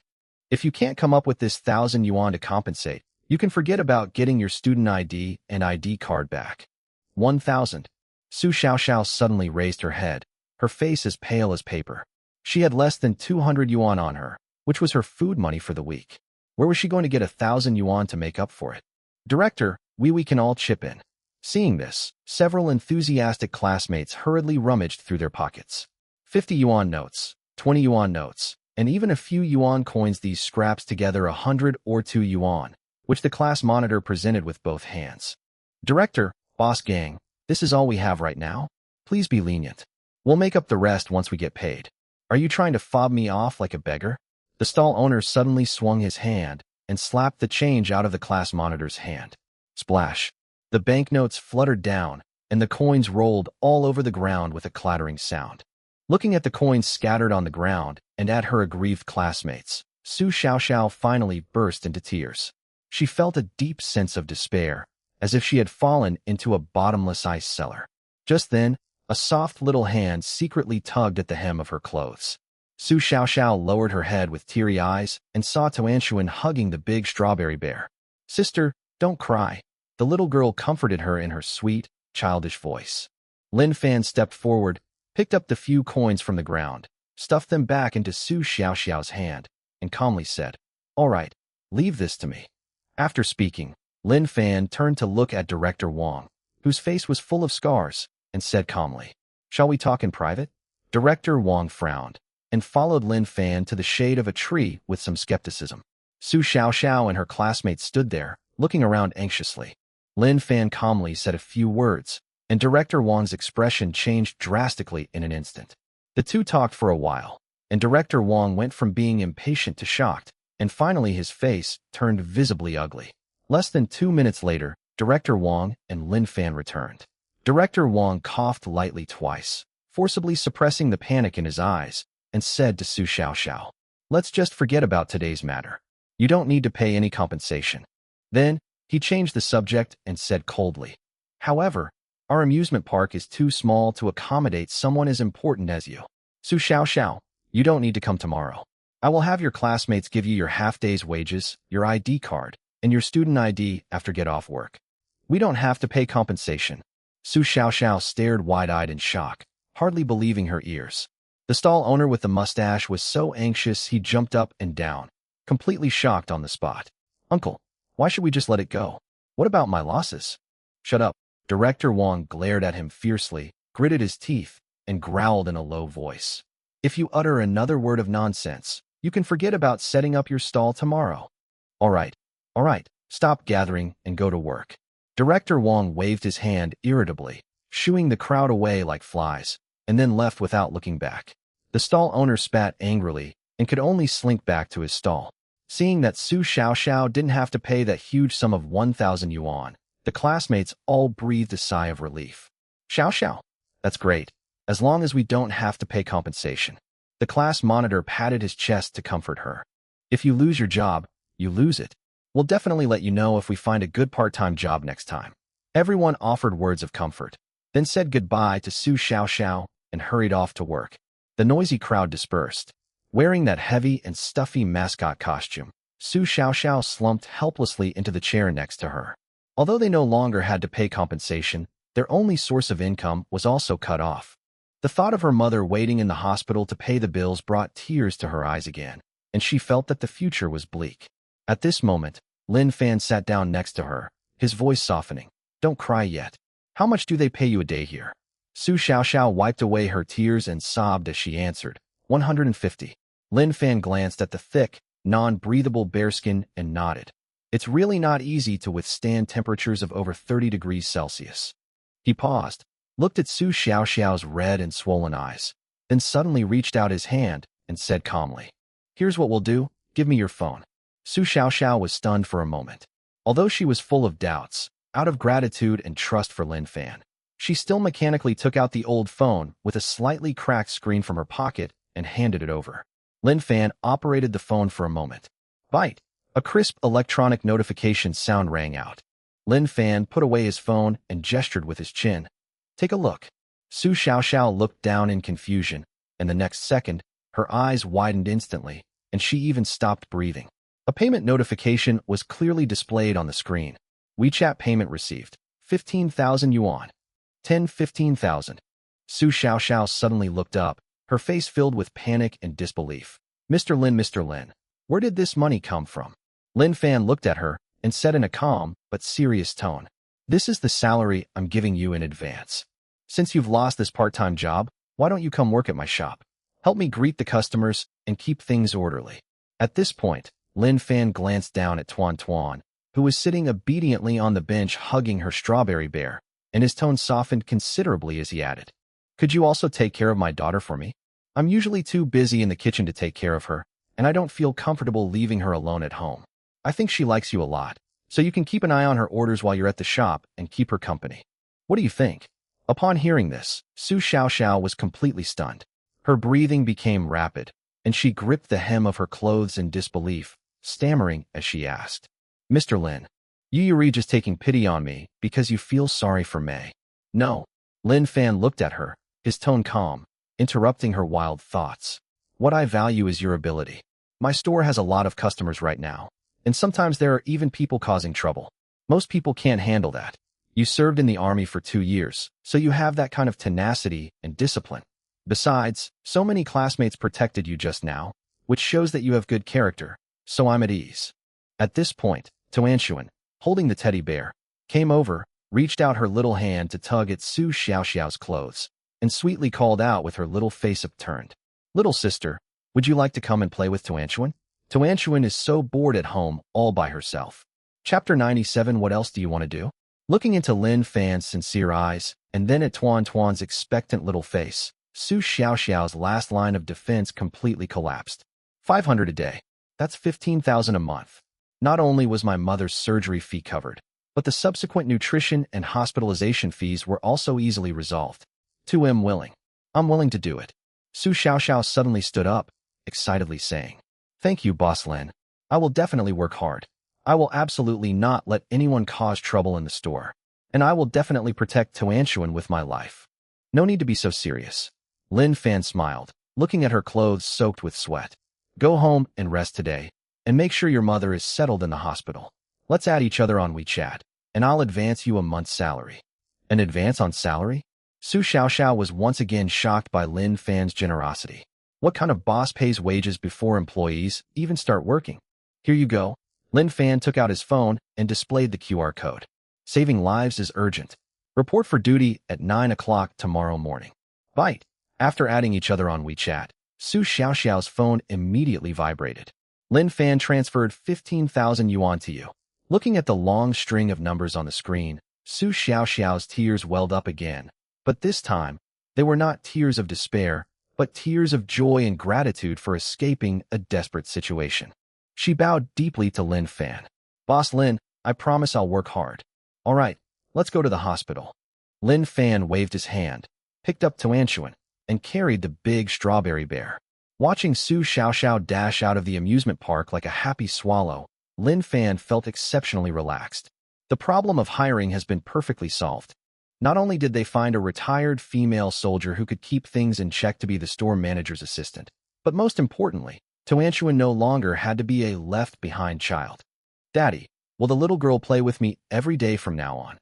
If you can't come up with this 1,000 yuan to compensate, you can forget about getting your student ID and ID card back. 1,000. Su Xiao Xiao suddenly raised her head, her face as pale as paper. She had less than 200 yuan on her, which was her food money for the week. Where was she going to get 1,000 yuan to make up for it? Director, we can all chip in. Seeing this, several enthusiastic classmates hurriedly rummaged through their pockets. 50 yuan notes, 20 yuan notes, and even a few yuan coins. These scraps together 100 or 2 yuan, which the class monitor presented with both hands. Director, boss gang, this is all we have right now. Please be lenient. We'll make up the rest once we get paid. Are you trying to fob me off like a beggar? The stall owner suddenly swung his hand and slapped the change out of the class monitor's hand. Splash. The banknotes fluttered down, and the coins rolled all over the ground with a clattering sound. Looking at the coins scattered on the ground and at her aggrieved classmates, Su Xiao Xiao finally burst into tears. She felt a deep sense of despair, as if she had fallen into a bottomless ice cellar. Just then, a soft little hand secretly tugged at the hem of her clothes. Su Xiao Xiao lowered her head with teary eyes and saw Tuanshuan hugging the big strawberry bear. Sister, don't cry. The little girl comforted her in her sweet, childish voice. Lin Fan stepped forward, picked up the few coins from the ground, stuffed them back into Su Xiao Xiao's hand, and calmly said, All right, leave this to me. After speaking, Lin Fan turned to look at Director Wong, whose face was full of scars, and said calmly, Shall we talk in private? Director Wong frowned and followed Lin Fan to the shade of a tree with some skepticism. Su Xiao Xiao and her classmates stood there, looking around anxiously. Lin Fan calmly said a few words, and Director Wong's expression changed drastically in an instant. The two talked for a while, and Director Wong went from being impatient to shocked, and finally his face turned visibly ugly. Less than 2 minutes later, Director Wong and Lin Fan returned. Director Wong coughed lightly twice, forcibly suppressing the panic in his eyes, and said to Su Xiao Xiao, Let's just forget about today's matter. You don't need to pay any compensation. Then, he changed the subject and said coldly, However, our amusement park is too small to accommodate someone as important as you. Su Xiao Xiao, you don't need to come tomorrow. I will have your classmates give you your half-day's wages, your ID card, and your student ID after get off work. We don't have to pay compensation. Su Xiao Xiao stared wide-eyed in shock, hardly believing her ears. The stall owner with the mustache was so anxious he jumped up and down, completely shocked on the spot. Uncle, why should we just let it go? What about my losses? Shut up. Director Wong glared at him fiercely, gritted his teeth, and growled in a low voice. If you utter another word of nonsense, you can forget about setting up your stall tomorrow. All right, stop gathering and go to work. Director Wong waved his hand irritably, shooing the crowd away like flies, and then left without looking back. The stall owner spat angrily and could only slink back to his stall. Seeing that Su Xiao Xiao didn't have to pay that huge sum of 1,000 yuan, the classmates all breathed a sigh of relief. Xiao Xiao, that's great, as long as we don't have to pay compensation. The class monitor patted his chest to comfort her. If you lose your job, you lose it. We'll definitely let you know if we find a good part-time job next time. Everyone offered words of comfort, then said goodbye to Su Xiao Xiao and hurried off to work. The noisy crowd dispersed. Wearing that heavy and stuffy mascot costume, Su Xiaoxiao slumped helplessly into the chair next to her. Although they no longer had to pay compensation, their only source of income was also cut off. The thought of her mother waiting in the hospital to pay the bills brought tears to her eyes again, and she felt that the future was bleak. At this moment, Lin Fan sat down next to her, his voice softening. "Don't cry yet. How much do they pay you a day here?" Su Xiaoxiao wiped away her tears and sobbed as she answered, 150. Lin Fan glanced at the thick, non-breathable bearskin and nodded. It's really not easy to withstand temperatures of over 30 degrees Celsius. He paused, looked at Su Xiaoxiao's red and swollen eyes, then suddenly reached out his hand and said calmly, "Here's what we'll do, give me your phone." Su Xiaoxiao was stunned for a moment. Although she was full of doubts, out of gratitude and trust for Lin Fan, she still mechanically took out the old phone with a slightly cracked screen from her pocket and handed it over. Lin Fan operated the phone for a moment. Bite! A crisp electronic notification sound rang out. Lin Fan put away his phone and gestured with his chin. "Take a look." Su Xiaoxiao looked down in confusion, and the next second, her eyes widened instantly, and she even stopped breathing. A payment notification was clearly displayed on the screen. WeChat payment received. 15,000 yuan. 15,000. Su Xiaoxiao suddenly looked up, her face filled with panic and disbelief. Mr. Lin, where did this money come from?" Lin Fan looked at her and said in a calm but serious tone, "This is the salary I'm giving you in advance. Since you've lost this part-time job, why don't you come work at my shop? Help me greet the customers and keep things orderly." At this point, Lin Fan glanced down at Tuan Tuan, who was sitting obediently on the bench hugging her strawberry bear, and his tone softened considerably as he added, "Could you also take care of my daughter for me? I'm usually too busy in the kitchen to take care of her, and I don't feel comfortable leaving her alone at home. I think she likes you a lot, so you can keep an eye on her orders while you're at the shop and keep her company. What do you think?" Upon hearing this, Su Xiaoxiao was completely stunned. Her breathing became rapid, and she gripped the hem of her clothes in disbelief, stammering as she asked, "Mr. Lin, you're just taking pity on me because you feel sorry for May?" "No." Lin Fan looked at her, his tone calm, interrupting her wild thoughts. "What I value is your ability. My store has a lot of customers right now, and sometimes there are even people causing trouble. Most people can't handle that. You served in the army for 2 years, so you have that kind of tenacity and discipline. Besides, so many classmates protected you just now, which shows that you have good character, so I'm at ease." At this point, Tuanshuan, holding the teddy bear, came over, reached out her little hand to tug at Su Xiaoxiao's clothes, and sweetly called out with her little face upturned, "Little sister, would you like to come and play with Tuanshuan? Tuanshuan is so bored at home all by herself." Chapter 97. What else do you want to do? Looking into Lin Fan's sincere eyes, and then at Tuan Tuan's expectant little face, Su Xiaoxiao's last line of defense completely collapsed. 500 a day. That's 15,000 a month. Not only was my mother's surgery fee covered, but the subsequent nutrition and hospitalization fees were also easily resolved. 2M willing. I'm willing to do it. Su Xiaoxiao suddenly stood up, excitedly saying, "Thank you, Boss Lin. I will definitely work hard. I will absolutely not let anyone cause trouble in the store. And I will definitely protect Tuanshuan with my life. No need to be so serious." Lin Fan smiled, looking at her clothes soaked with sweat. "Go home and rest today, and make sure your mother is settled in the hospital. Let's add each other on WeChat, and I'll advance you a month's salary." An advance on salary? Su Xiaoxiao was once again shocked by Lin Fan's generosity. What kind of boss pays wages before employees even start working? "Here you go." Lin Fan took out his phone and displayed the QR code. "Saving lives is urgent. Report for duty at 9 o'clock tomorrow morning." Bite. After adding each other on WeChat, Su Xiaoxiao's phone immediately vibrated. Lin Fan transferred 15,000 yuan to you. Looking at the long string of numbers on the screen, Su Xiaoxiao's tears welled up again. But this time, they were not tears of despair, but tears of joy and gratitude for escaping a desperate situation. She bowed deeply to Lin Fan. "Boss Lin, I promise I'll work hard. All right, let's go to the hospital." Lin Fan waved his hand, picked up Tuanshuan, and carried the big strawberry bear. Watching Su Xiaoxiao dash out of the amusement park like a happy swallow, Lin Fan felt exceptionally relaxed. The problem of hiring has been perfectly solved. Not only did they find a retired female soldier who could keep things in check to be the store manager's assistant, but most importantly, Toanshuan no longer had to be a left-behind child. "Daddy, will the little girl play with me every day from now on?"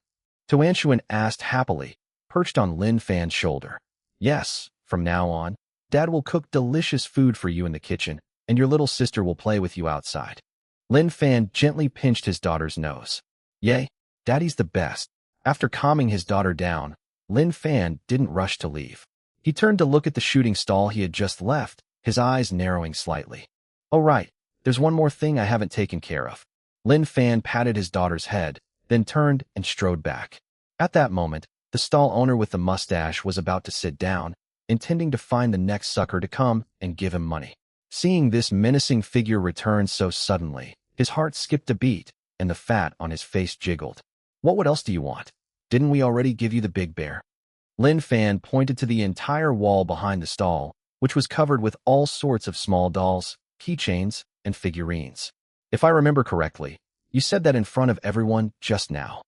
Toanshuan asked happily, perched on Lin Fan's shoulder. "Yes, from now on, Dad will cook delicious food for you in the kitchen, and your little sister will play with you outside." Lin Fan gently pinched his daughter's nose. "Yay, Daddy's the best." After calming his daughter down, Lin Fan didn't rush to leave. He turned to look at the shooting stall he had just left, his eyes narrowing slightly. "Oh right, there's one more thing I haven't taken care of." Lin Fan patted his daughter's head, then turned and strode back. At that moment, the stall owner with the mustache was about to sit down, intending to find the next sucker to come and give him money. Seeing this menacing figure return so suddenly, his heart skipped a beat, and the fat on his face jiggled. "What else do you want? Didn't we already give you the big bear?" Lin Fan pointed to the entire wall behind the stall, which was covered with all sorts of small dolls, keychains, and figurines. "If I remember correctly, you said that in front of everyone just now."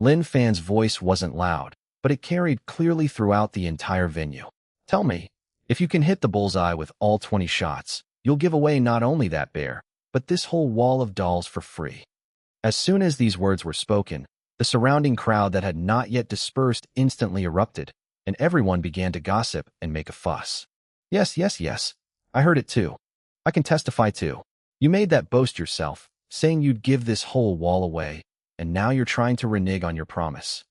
Lin Fan's voice wasn't loud, but it carried clearly throughout the entire venue. "Tell me, if you can hit the bullseye with all 20 shots, you'll give away not only that bear, but this whole wall of dolls for free." As soon as these words were spoken, the surrounding crowd that had not yet dispersed instantly erupted, and everyone began to gossip and make a fuss. Yes, yes, yes. I heard it too. I can testify too. You made that boast yourself, saying you'd give this whole wall away, and now you're trying to renege on your promise.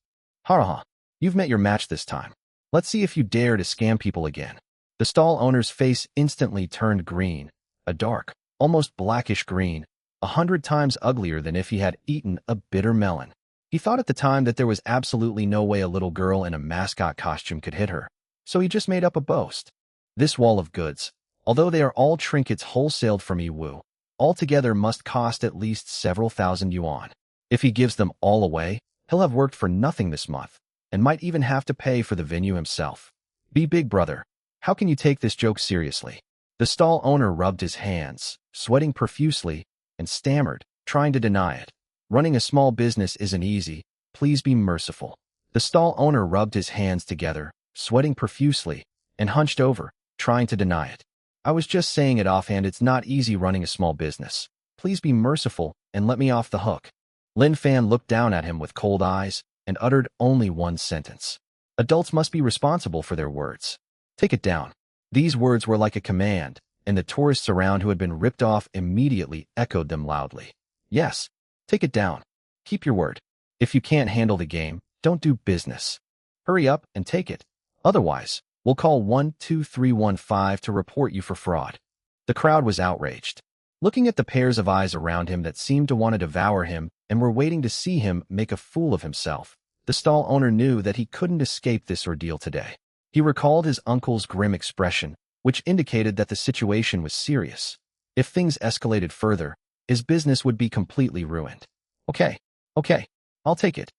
Ha ha. You've met your match this time. Let's see if you dare to scam people again." The stall owner's face instantly turned green, a dark, almost blackish green, 100 times uglier than if he had eaten a bitter melon. He thought at the time that there was absolutely no way a little girl in a mascot costume could hit her, so he just made up a boast. "This wall of goods, although they are all trinkets wholesaled from Yiwu, altogether must cost at least several thousand yuan. If he gives them all away, he'll have worked for nothing this month, and might even have to pay for the venue himself. Be big brother, how can you take this joke seriously?" The stall owner rubbed his hands, sweating profusely, and stammered, trying to deny it. "Running a small business isn't easy, please be merciful." The stall owner rubbed his hands together, sweating profusely, and hunched over, trying to deny it. "I was just saying it offhand, it's not easy running a small business. Please be merciful and let me off the hook." Lin Fan looked down at him with cold eyes and uttered only one sentence. "Adults must be responsible for their words. Take it down." These words were like a command, and the tourists around who had been ripped off immediately echoed them loudly. "Yes, take it down. Keep your word. If you can't handle the game, don't do business. Hurry up and take it. Otherwise, we'll call 12315 to report you for fraud." The crowd was outraged, looking at the pairs of eyes around him that seemed to want to devour him and were waiting to see him make a fool of himself. The stall owner knew that he couldn't escape this ordeal today. He recalled his uncle's grim expression, which indicated that the situation was serious. If things escalated further, his business would be completely ruined. Okay, I'll take it."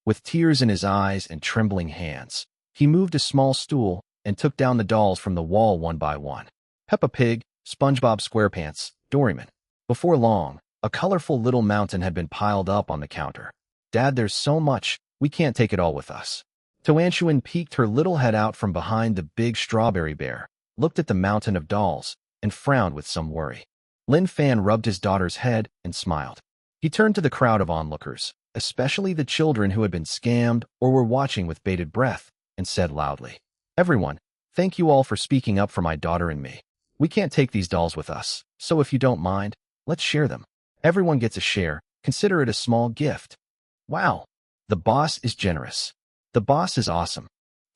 With tears in his eyes and trembling hands, he moved a small stool and took down the dolls from the wall one by one. Peppa Pig, SpongeBob SquarePants, Doraemon. Before long, a colorful little mountain had been piled up on the counter. "Dad, there's so much, we can't take it all with us." Toanshuan peeked her little head out from behind the big strawberry bear, looked at the mountain of dolls, and frowned with some worry. Lin Fan rubbed his daughter's head and smiled. He turned to the crowd of onlookers, especially the children who had been scammed or were watching with bated breath, and said loudly, "Everyone, thank you all for speaking up for my daughter and me. We can't take these dolls with us, so if you don't mind, let's share them. Everyone gets a share, consider it a small gift." Wow, the boss is generous. The boss is awesome.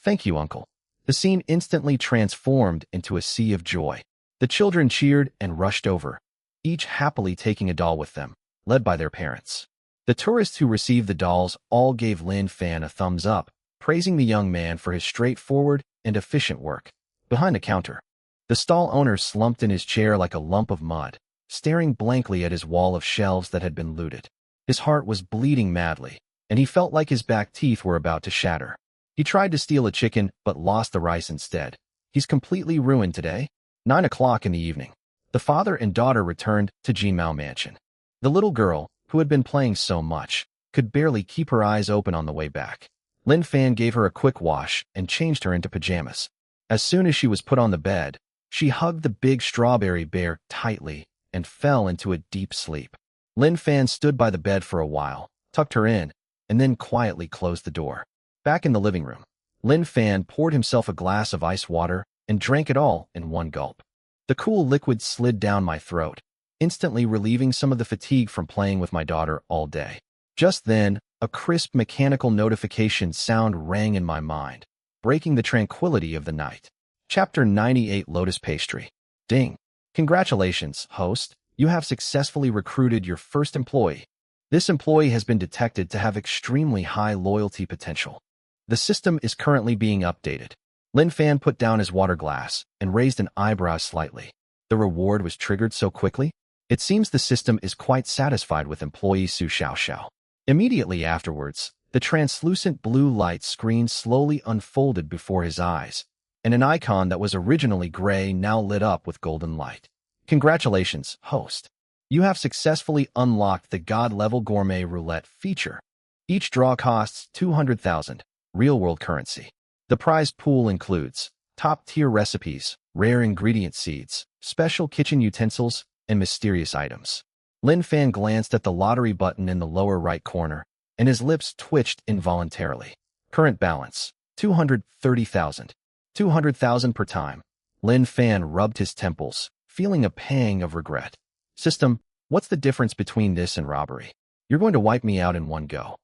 Thank you, uncle. The scene instantly transformed into a sea of joy. The children cheered and rushed over, each happily taking a doll with them, led by their parents. The tourists who received the dolls all gave Lin Fan a thumbs up, praising the young man for his straightforward and efficient work. Behind the counter, the stall owner slumped in his chair like a lump of mud, staring blankly at his wall of shelves that had been looted. His heart was bleeding madly, and he felt like his back teeth were about to shatter. He tried to steal a chicken, but lost the rice instead. He's completely ruined today. 9 o'clock in the evening. The father and daughter returned to Jinmao Mansion. The little girl, who had been playing so much, could barely keep her eyes open on the way back. Lin Fan gave her a quick wash and changed her into pajamas. As soon as she was put on the bed, she hugged the big strawberry bear tightly and fell into a deep sleep. Lin Fan stood by the bed for a while, tucked her in, and then quietly closed the door. Back in the living room, Lin Fan poured himself a glass of ice water and drank it all in one gulp. The cool liquid slid down my throat, instantly relieving some of the fatigue from playing with my daughter all day. Just then, a crisp mechanical notification sound rang in my mind, breaking the tranquility of the night. Chapter 98 Lotus Pastry. Ding. Congratulations, host. You have successfully recruited your first employee. This employee has been detected to have extremely high loyalty potential. The system is currently being updated. Lin Fan put down his water glass and raised an eyebrow slightly. The reward was triggered so quickly? It seems the system is quite satisfied with employee Su Xiaoxiao. Immediately afterwards, the translucent blue light screen slowly unfolded before his eyes, and an icon that was originally gray now lit up with golden light. Congratulations, host. You have successfully unlocked the God-level gourmet roulette feature. Each draw costs 200,000 real-world currency. The prize pool includes top-tier recipes, rare ingredient seeds, special kitchen utensils, and mysterious items. Lin Fan glanced at the lottery button in the lower right corner, and his lips twitched involuntarily. Current balance, 230,000. 200,000 per time. Lin Fan rubbed his temples, feeling a pang of regret. System, what's the difference between this and robbery? You're going to wipe me out in one go.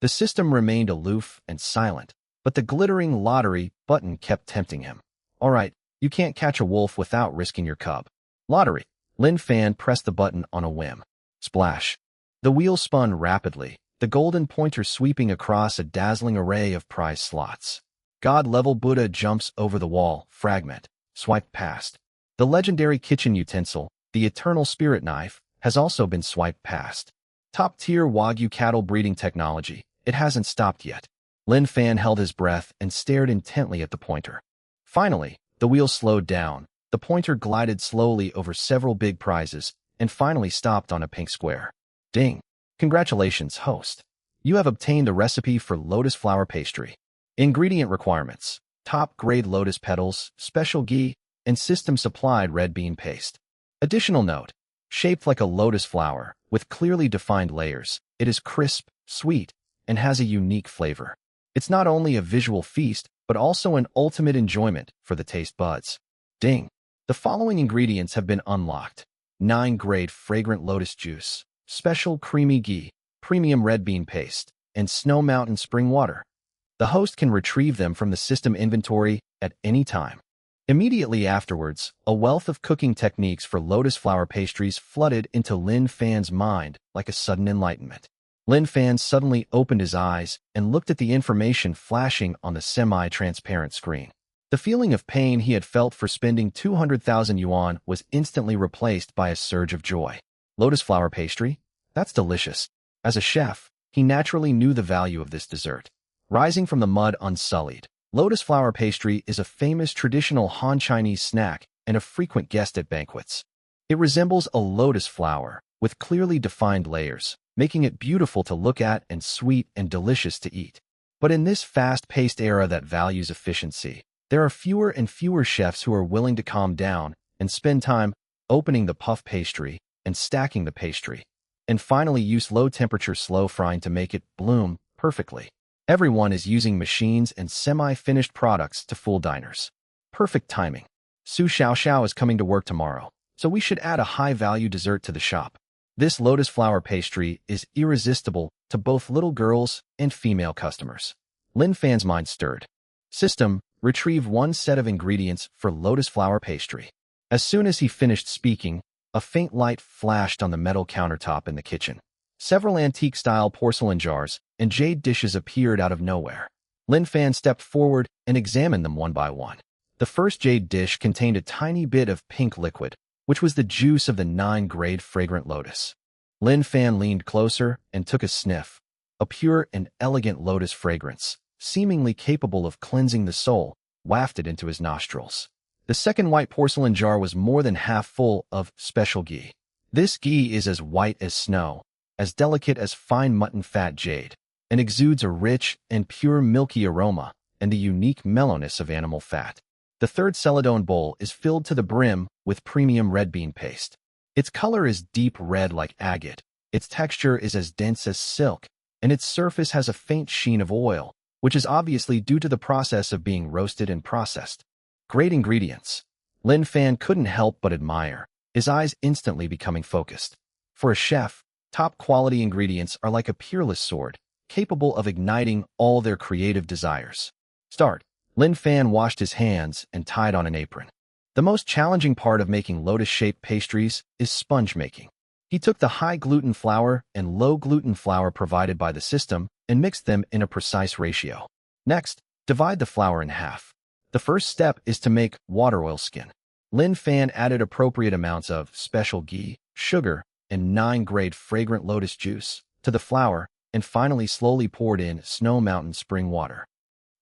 The system remained aloof and silent, but the glittering lottery button kept tempting him. All right, you can't catch a wolf without risking your cub. Lottery. Lin Fan pressed the button on a whim. Splash. The wheel spun rapidly, the golden pointer sweeping across a dazzling array of prize slots. God-level Buddha jumps over the wall, fragment, swiped past. The legendary kitchen utensil, the eternal spirit knife, has also been swiped past. Top-tier Wagyu cattle breeding technology, it hasn't stopped yet. Lin Fan held his breath and stared intently at the pointer. Finally, the wheel slowed down. The pointer glided slowly over several big prizes and finally stopped on a pink square. Ding! Congratulations, host. You have obtained the recipe for lotus flower pastry. Ingredient requirements: top-grade lotus petals, special ghee, and system-supplied red bean paste. Additional note: shaped like a lotus flower, with clearly defined layers, it is crisp, sweet, and has a unique flavor. It's not only a visual feast, but also an ultimate enjoyment for the taste buds. Ding! The following ingredients have been unlocked: 9-grade fragrant lotus juice, special creamy ghee, premium red bean paste, and Snow Mountain spring water. The host can retrieve them from the system inventory at any time. Immediately afterwards, a wealth of cooking techniques for lotus flower pastries flooded into Lin Fan's mind like a sudden enlightenment. Lin Fan suddenly opened his eyes and looked at the information flashing on the semi-transparent screen. The feeling of pain he had felt for spending 200,000 yuan was instantly replaced by a surge of joy. Lotus flower pastry? That's delicious. As a chef, he naturally knew the value of this dessert. Rising from the mud unsullied, lotus flower pastry is a famous traditional Han Chinese snack and a frequent guest at banquets. It resembles a lotus flower, with clearly defined layers, making it beautiful to look at and sweet and delicious to eat. But in this fast-paced era that values efficiency, there are fewer and fewer chefs who are willing to calm down and spend time opening the puff pastry and stacking the pastry, and finally use low-temperature slow frying to make it bloom perfectly. Everyone is using machines and semi-finished products to fool diners. Perfect timing. Su Xiaoxiao is coming to work tomorrow, so we should add a high-value dessert to the shop. This lotus flower pastry is irresistible to both little girls and female customers. Lin Fan's mind stirred. System, retrieve one set of ingredients for lotus flower pastry. As soon as he finished speaking, a faint light flashed on the metal countertop in the kitchen. Several antique-style porcelain jars and jade dishes appeared out of nowhere. Lin Fan stepped forward and examined them one by one. The first jade dish contained a tiny bit of pink liquid, which was the juice of the 9-grade fragrant lotus. Lin Fan leaned closer and took a sniff. A pure and elegant lotus fragrance, seemingly capable of cleansing the soul, wafted into his nostrils. The second white porcelain jar was more than half full of special ghee. This ghee is as white as snow, as delicate as fine mutton fat jade, and exudes a rich and pure milky aroma and the unique mellowness of animal fat. The third celadone bowl is filled to the brim with premium red bean paste. Its color is deep red like agate, its texture is as dense as silk, and its surface has a faint sheen of oil, which is obviously due to the process of being roasted and processed. Great ingredients. Lin Fan couldn't help but admire, his eyes instantly becoming focused. For a chef, top-quality ingredients are like a peerless sword, capable of igniting all their creative desires. Start. Lin Fan washed his hands and tied on an apron. The most challenging part of making lotus-shaped pastries is sponge making. He took the high-gluten flour and low-gluten flour provided by the system and mixed them in a precise ratio. Next, divide the flour in half. The first step is to make water oil skin. Lin Fan added appropriate amounts of special ghee, sugar, and 9-grade fragrant lotus juice to the flour and finally slowly poured in Snow Mountain spring water.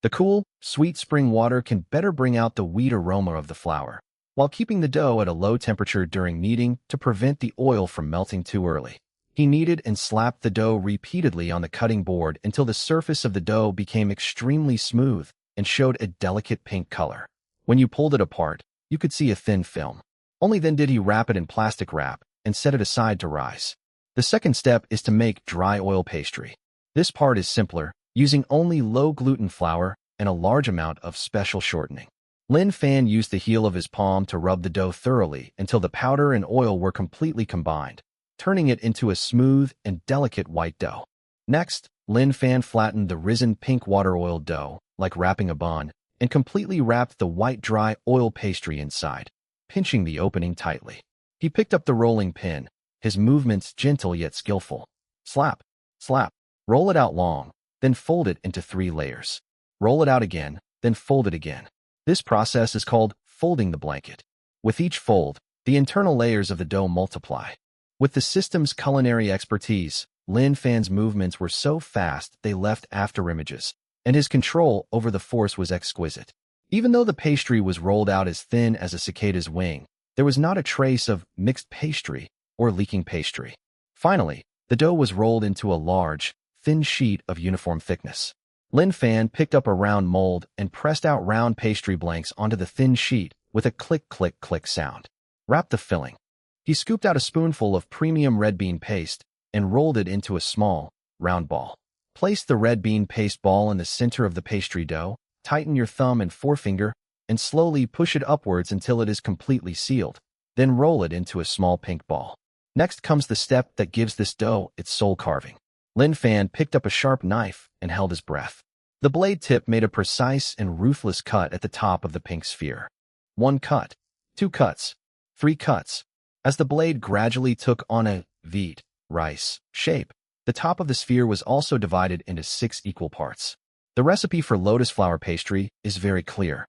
The cool, sweet spring water can better bring out the wheat aroma of the flour, while keeping the dough at a low temperature during kneading to prevent the oil from melting too early. He kneaded and slapped the dough repeatedly on the cutting board until the surface of the dough became extremely smooth and showed a delicate pink color. When you pulled it apart, you could see a thin film. Only then did he wrap it in plastic wrap and set it aside to rise. The second step is to make dry oil pastry. This part is simpler, using only low-gluten flour and a large amount of special shortening. Lin Fan used the heel of his palm to rub the dough thoroughly until the powder and oil were completely combined, turning it into a smooth and delicate white dough. Next, Lin Fan flattened the risen pink water-oiled dough, like wrapping a bun, and completely wrapped the white dry oil pastry inside, pinching the opening tightly. He picked up the rolling pin, his movements gentle yet skillful. Slap, slap, roll it out long, then fold it into 3 layers. Roll it out again, then fold it again. This process is called folding the blanket. With each fold, the internal layers of the dough multiply. With the system's culinary expertise, Lin Fan's movements were so fast they left afterimages, and his control over the force was exquisite. Even though the pastry was rolled out as thin as a cicada's wing, there was not a trace of mixed pastry or leaking pastry. Finally, the dough was rolled into a large, thin sheet of uniform thickness. Lin Fan picked up a round mold and pressed out round pastry blanks onto the thin sheet with a click-click-click sound. Wrap the filling. He scooped out a spoonful of premium red bean paste and rolled it into a small, round ball. Place the red bean paste ball in the center of the pastry dough, tighten your thumb and forefinger, and slowly push it upwards until it is completely sealed. Then roll it into a small pink ball. Next comes the step that gives this dough its soul carving. Lin Fan picked up a sharp knife and held his breath. The blade tip made a precise and ruthless cut at the top of the pink sphere. 1 cut, 2 cuts, 3 cuts. As the blade gradually took on a wheat, rice shape, the top of the sphere was also divided into 6 equal parts. The recipe for lotus flower pastry is very clear.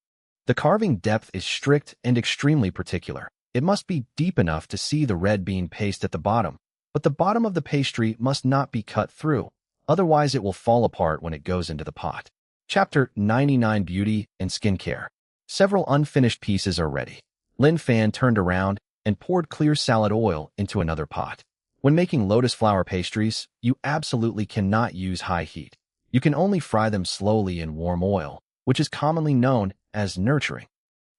The carving depth is strict and extremely particular. It must be deep enough to see the red bean paste at the bottom, but the bottom of the pastry must not be cut through, otherwise it will fall apart when it goes into the pot. Chapter 99 Beauty and Skincare. Several unfinished pieces are ready. Lin Fan turned around and poured clear salad oil into another pot. When making lotus flower pastries, you absolutely cannot use high heat. You can only fry them slowly in warm oil, which is commonly known as nurturing.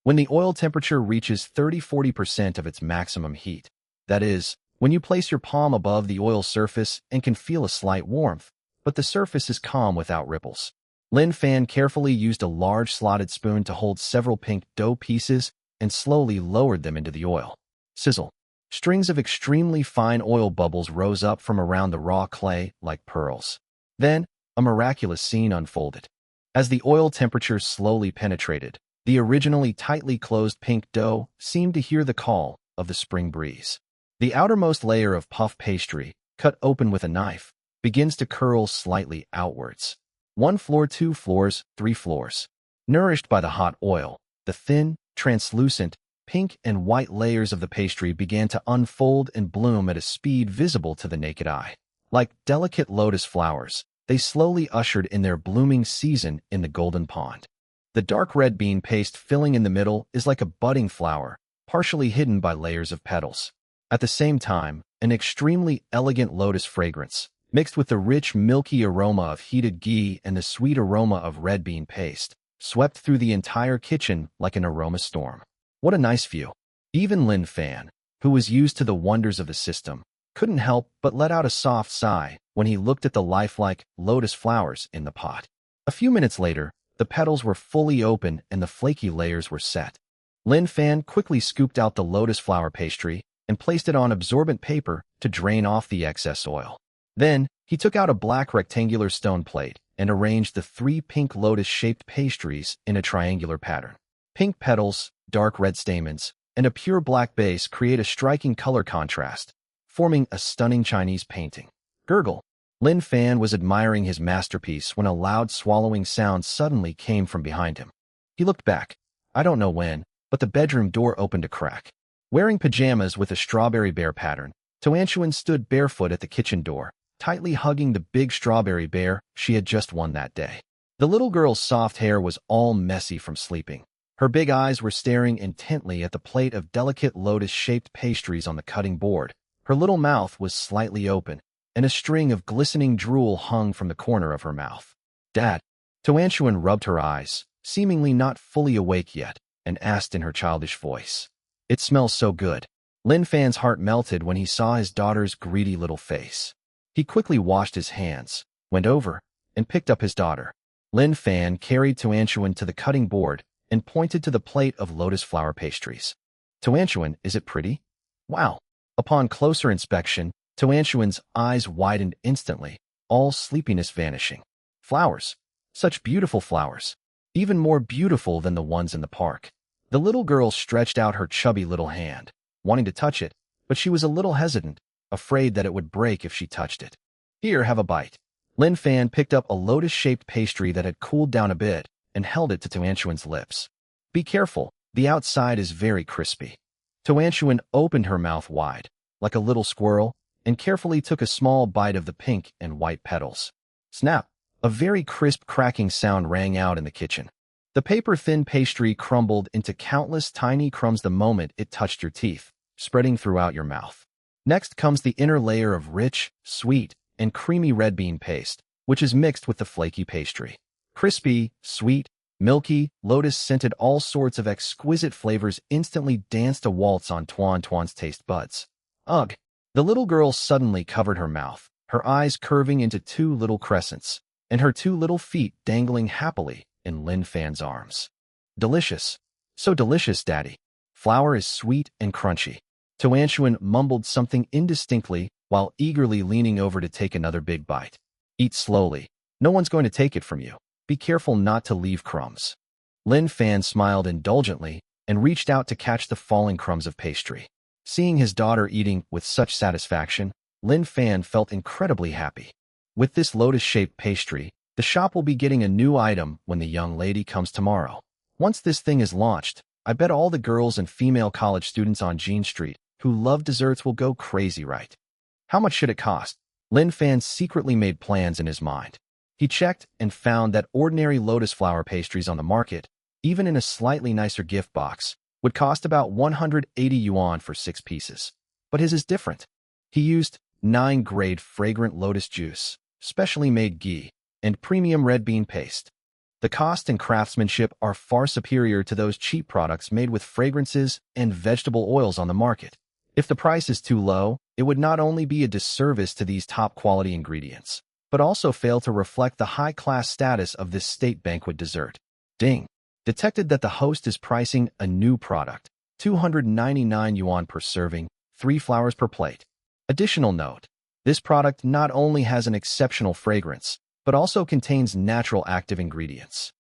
When the oil temperature reaches 30–40% of its maximum heat, that is, when you place your palm above the oil surface and can feel a slight warmth, but the surface is calm without ripples. Lin Fan carefully used a large slotted spoon to hold several pink dough pieces and slowly lowered them into the oil. Sizzle. Strings of extremely fine oil bubbles rose up from around the raw clay like pearls. Then, a miraculous scene unfolded. As the oil temperature slowly penetrated, the originally tightly closed pink dough seemed to hear the call of the spring breeze. The outermost layer of puff pastry, cut open with a knife, begins to curl slightly outwards. 1 floor, 2 floors, 3 floors. Nourished by the hot oil, the thin, translucent, pink and white layers of the pastry began to unfold and bloom at a speed visible to the naked eye. Like delicate lotus flowers, they slowly ushered in their blooming season in the golden pond. The dark red bean paste filling in the middle is like a budding flower, partially hidden by layers of petals. At the same time, an extremely elegant lotus fragrance, mixed with the rich, milky aroma of heated ghee and the sweet aroma of red bean paste, swept through the entire kitchen like an aroma storm. What a nice view. Even Lin Fan, who was used to the wonders of the system, couldn't help but let out a soft sigh when he looked at the lifelike lotus flowers in the pot. A few minutes later, the petals were fully open and the flaky layers were set. Lin Fan quickly scooped out the lotus flower pastry and placed it on absorbent paper to drain off the excess oil. Then, he took out a black rectangular stone plate and arranged the 3 pink lotus-shaped pastries in a triangular pattern. Pink petals, dark red stamens, and a pure black base create a striking color contrast, forming a stunning Chinese painting. Gurgle. Lin Fan was admiring his masterpiece when a loud swallowing sound suddenly came from behind him. He looked back. I don't know when, but the bedroom door opened a crack. Wearing pajamas with a strawberry bear pattern, Toanchuan stood barefoot at the kitchen door, tightly hugging the big strawberry bear she had just won that day. The little girl's soft hair was all messy from sleeping. Her big eyes were staring intently at the plate of delicate lotus-shaped pastries on the cutting board. Her little mouth was slightly open, and a string of glistening drool hung from the corner of her mouth. Dad. Toanchuan rubbed her eyes, seemingly not fully awake yet, and asked in her childish voice. It smells so good. Lin Fan's heart melted when he saw his daughter's greedy little face. He quickly washed his hands, went over, and picked up his daughter. Lin Fan carried Toanchuan to the cutting board and pointed to the plate of lotus flower pastries. Toanchuan, is it pretty? Wow. Upon closer inspection, Toanchuan's eyes widened instantly, all sleepiness vanishing. Flowers. Such beautiful flowers. Even more beautiful than the ones in the park. The little girl stretched out her chubby little hand, wanting to touch it, but she was a little hesitant, afraid that it would break if she touched it. Here, have a bite. Lin Fan picked up a lotus-shaped pastry that had cooled down a bit and held it to Toanchuan's lips. Be careful, the outside is very crispy. Toanchuan opened her mouth wide, like a little squirrel, and carefully took a small bite of the pink and white petals. Snap! A very crisp cracking sound rang out in the kitchen. The paper-thin pastry crumbled into countless tiny crumbs the moment it touched your teeth, spreading throughout your mouth. Next comes the inner layer of rich, sweet, and creamy red bean paste, which is mixed with the flaky pastry. Crispy, sweet, milky, lotus-scented all sorts of exquisite flavors instantly danced a waltz on Tuan's taste buds. Ugh! The little girl suddenly covered her mouth, her eyes curving into 2 little crescents, and her 2 little feet dangling happily in Lin Fan's arms. Delicious. So delicious, Daddy. Flour is sweet and crunchy. Toanchuan mumbled something indistinctly while eagerly leaning over to take another big bite. Eat slowly. No one's going to take it from you. Be careful not to leave crumbs. Lin Fan smiled indulgently and reached out to catch the falling crumbs of pastry. Seeing his daughter eating with such satisfaction, Lin Fan felt incredibly happy. With this lotus-shaped pastry, the shop will be getting a new item when the young lady comes tomorrow. Once this thing is launched, I bet all the girls and female college students on Jean Street who love desserts will go crazy, right? How much should it cost? Lin Fan secretly made plans in his mind. He checked and found that ordinary lotus flower pastries on the market, even in a slightly nicer gift box, would cost about 180 yuan for 6 pieces. But his is different. He used 9-grade fragrant lotus juice, specially made ghee, and premium red bean paste. The cost and craftsmanship are far superior to those cheap products made with fragrances and vegetable oils on the market. If the price is too low, it would not only be a disservice to these top-quality ingredients, but also fail to reflect the high-class status of this state banquet dessert. Ding! Detected that the host is pricing a new product, 299 yuan per serving, 3 flowers per plate. Additional note, this product not only has an exceptional fragrance, but also contains natural active ingredients.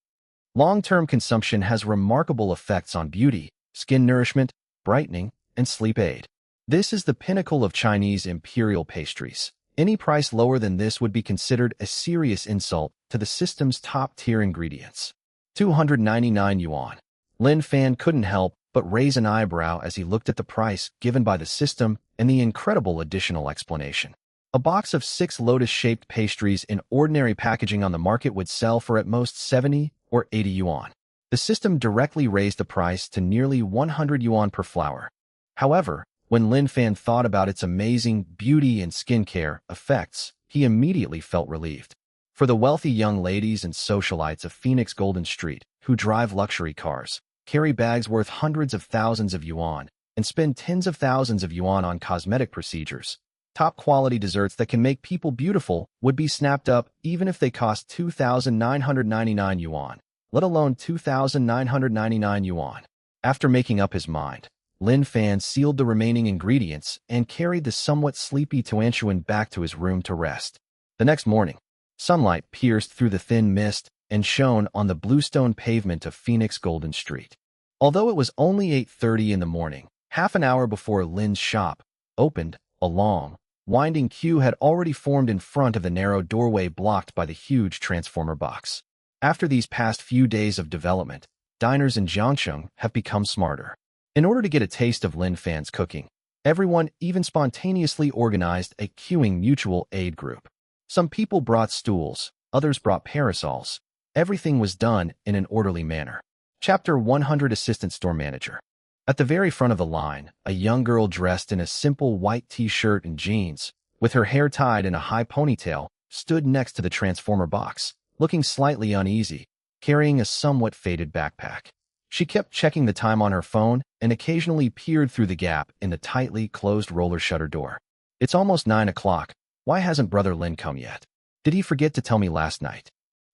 Long-term consumption has remarkable effects on beauty, skin nourishment, brightening, and sleep aid. This is the pinnacle of Chinese imperial pastries. Any price lower than this would be considered a serious insult to the system's top-tier ingredients. 299 yuan. Lin Fan couldn't help but raise an eyebrow as he looked at the price given by the system and the incredible additional explanation. A box of 6 lotus-shaped pastries in ordinary packaging on the market would sell for at most 70 or 80 yuan. The system directly raised the price to nearly 100 yuan per flower. However, when Lin Fan thought about its amazing beauty and skincare effects, he immediately felt relieved. For the wealthy young ladies and socialites of Phoenix Golden Street, who drive luxury cars, carry bags worth hundreds of thousands of yuan, and spend tens of thousands of yuan on cosmetic procedures, top-quality desserts that can make people beautiful would be snapped up even if they cost 2,999 yuan, let alone 2,999 yuan. After making up his mind, Lin Fan sealed the remaining ingredients and carried the somewhat sleepy Tuanshuan back to his room to rest. The next morning, sunlight pierced through the thin mist and shone on the bluestone pavement of Phoenix Golden Street. Although it was only 8:30 in the morning, half an hour before Lin's shop opened, a long, winding queue had already formed in front of the narrow doorway blocked by the huge transformer box. After these past few days of development, diners in Jiangcheng have become smarter. In order to get a taste of Lin Fan's cooking, everyone even spontaneously organized a queuing mutual aid group. Some people brought stools, others brought parasols. Everything was done in an orderly manner. Chapter 100 Assistant Store Manager. At the very front of the line, a young girl dressed in a simple white t-shirt and jeans, with her hair tied in a high ponytail, stood next to the transformer box, looking slightly uneasy, carrying a somewhat faded backpack. She kept checking the time on her phone and occasionally peered through the gap in the tightly closed roller shutter door. It's almost 9 o'clock. Why hasn't Brother Lin come yet? Did he forget to tell me last night?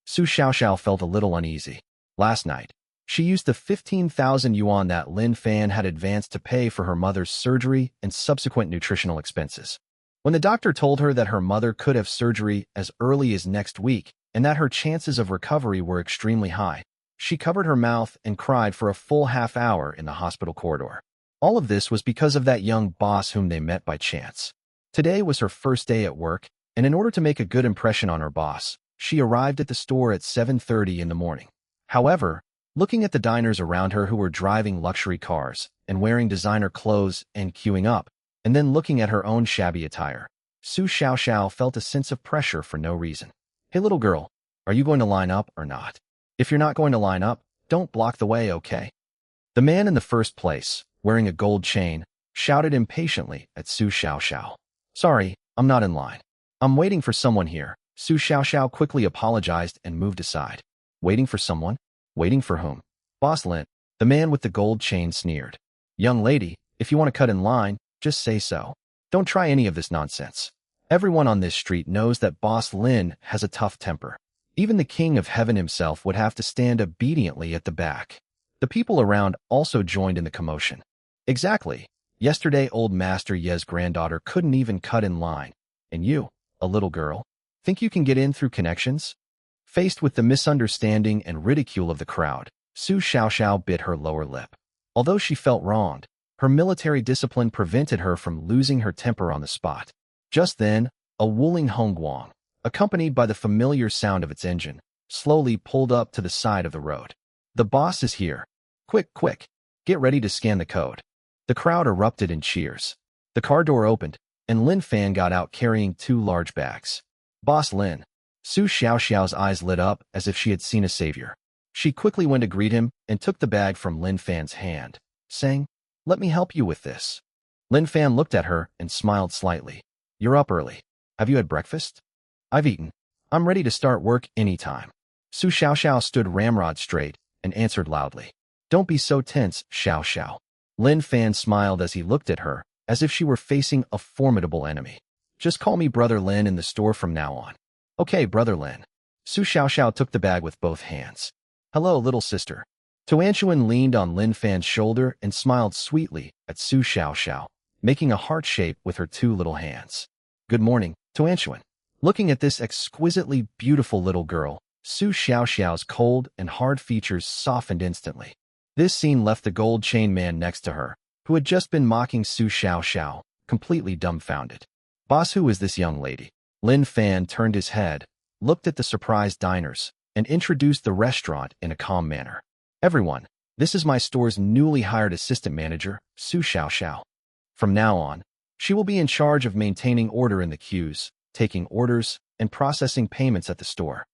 Su Xiaoxiao felt a little uneasy. Last night, she used the 15,000 yuan that Lin Fan had advanced to pay for her mother's surgery and subsequent nutritional expenses. When the doctor told her that her mother could have surgery as early as next week and that her chances of recovery were extremely high, she covered her mouth and cried for a full half hour in the hospital corridor. All of this was because of that young boss whom they met by chance. Today was her first day at work, and in order to make a good impression on her boss, she arrived at the store at 7:30 in the morning. However, looking at the diners around her who were driving luxury cars and wearing designer clothes and queuing up, and then looking at her own shabby attire, Su Xiaoxiao felt a sense of pressure for no reason. Hey little girl, are you going to line up or not? If you're not going to line up, don't block the way, okay? The man in the first place, wearing a gold chain, shouted impatiently at Su Xiaoxiao. Sorry, I'm not in line. I'm waiting for someone here. Su Xiaoxiao quickly apologized and moved aside. Waiting for someone? Waiting for whom? Boss Lin, the man with the gold chain sneered. Young lady, if you want to cut in line, just say so. Don't try any of this nonsense. Everyone on this street knows that Boss Lin has a tough temper. Even the king of heaven himself would have to stand obediently at the back. The people around also joined in the commotion. Exactly. Yesterday old Master Ye's granddaughter couldn't even cut in line. And you, a little girl, think you can get in through connections? Faced with the misunderstanding and ridicule of the crowd, Su Xiaoxiao bit her lower lip. Although she felt wronged, her military discipline prevented her from losing her temper on the spot. Just then, a Wuling Hongguang, accompanied by the familiar sound of its engine, slowly pulled up to the side of the road. The boss is here. Quick, quick, get ready to scan the code. The crowd erupted in cheers. The car door opened, and Lin Fan got out carrying 2 large bags. Boss Lin. Su Xiaoxiao's eyes lit up as if she had seen a savior. She quickly went to greet him and took the bag from Lin Fan's hand, saying, "Let me help you with this." Lin Fan looked at her and smiled slightly. "You're up early. Have you had breakfast?" "I've eaten. I'm ready to start work anytime." Su Xiaoxiao stood ramrod straight and answered loudly. "Don't be so tense, Xiaoxiao." Lin Fan smiled as he looked at her, as if she were facing a formidable enemy. "Just call me Brother Lin in the store from now on." "Okay, Brother Lin." Su Xiaoxiao took the bag with both hands. "Hello, little sister." Tuanshuan leaned on Lin Fan's shoulder and smiled sweetly at Su Xiaoxiao, making a heart shape with her 2 little hands. "Good morning, Tuanshuan." Looking at this exquisitely beautiful little girl, Su Xiaoxiao's cold and hard features softened instantly. This scene left the gold chain man next to her, who had just been mocking Su Xiaoxiao, completely dumbfounded. "Boss, who is this young lady?" Lin Fan turned his head, looked at the surprised diners, and introduced the restaurant in a calm manner. "Everyone, this is my store's newly hired assistant manager, Su Xiaoxiao. From now on, she will be in charge of maintaining order in the queues, taking orders, and processing payments at the store.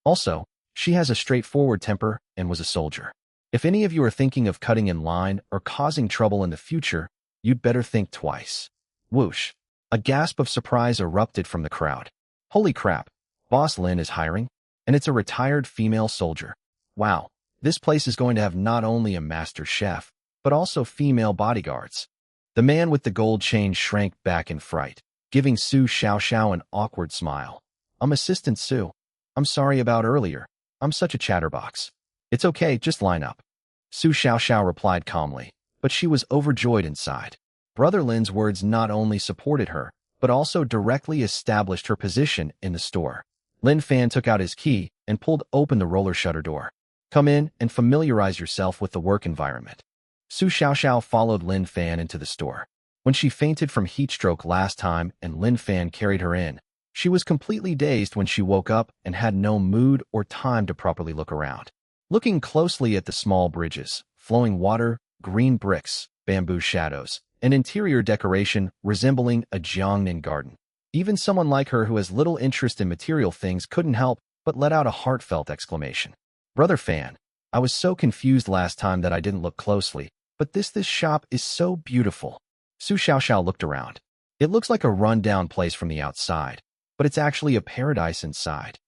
Also, she has a straightforward temper and was a soldier. If any of you are thinking of cutting in line or causing trouble in the future, you'd better think twice." Whoosh! A gasp of surprise erupted from the crowd. Holy crap, Boss Lin is hiring, and it's a retired female soldier. Wow, this place is going to have not only a master chef, but also female bodyguards. The man with the gold chain shrank back in fright, giving Su Xiaoxiao an awkward smile. Assistant Su. I'm sorry about earlier. I'm such a chatterbox. It's okay, just line up. Su Xiaoxiao replied calmly, but she was overjoyed inside. Brother Lin's words not only supported her, but also directly established her position in the store. Lin Fan took out his key and pulled open the roller shutter door. Come in and familiarize yourself with the work environment. Su Xiaoxiao followed Lin Fan into the store. When she fainted from heat stroke last time and Lin Fan carried her in, she was completely dazed when she woke up and had no mood or time to properly look around. Looking closely at the small bridges, flowing water, green bricks, bamboo shadows, and interior decoration resembling a Jiangnan garden. Even someone like her who has little interest in material things couldn't help but let out a heartfelt exclamation. Brother Fan, I was so confused last time that I didn't look closely, but this shop is so beautiful. Su Xiaoxiao looked around. It looks like a run-down place from the outside, but it's actually a paradise inside.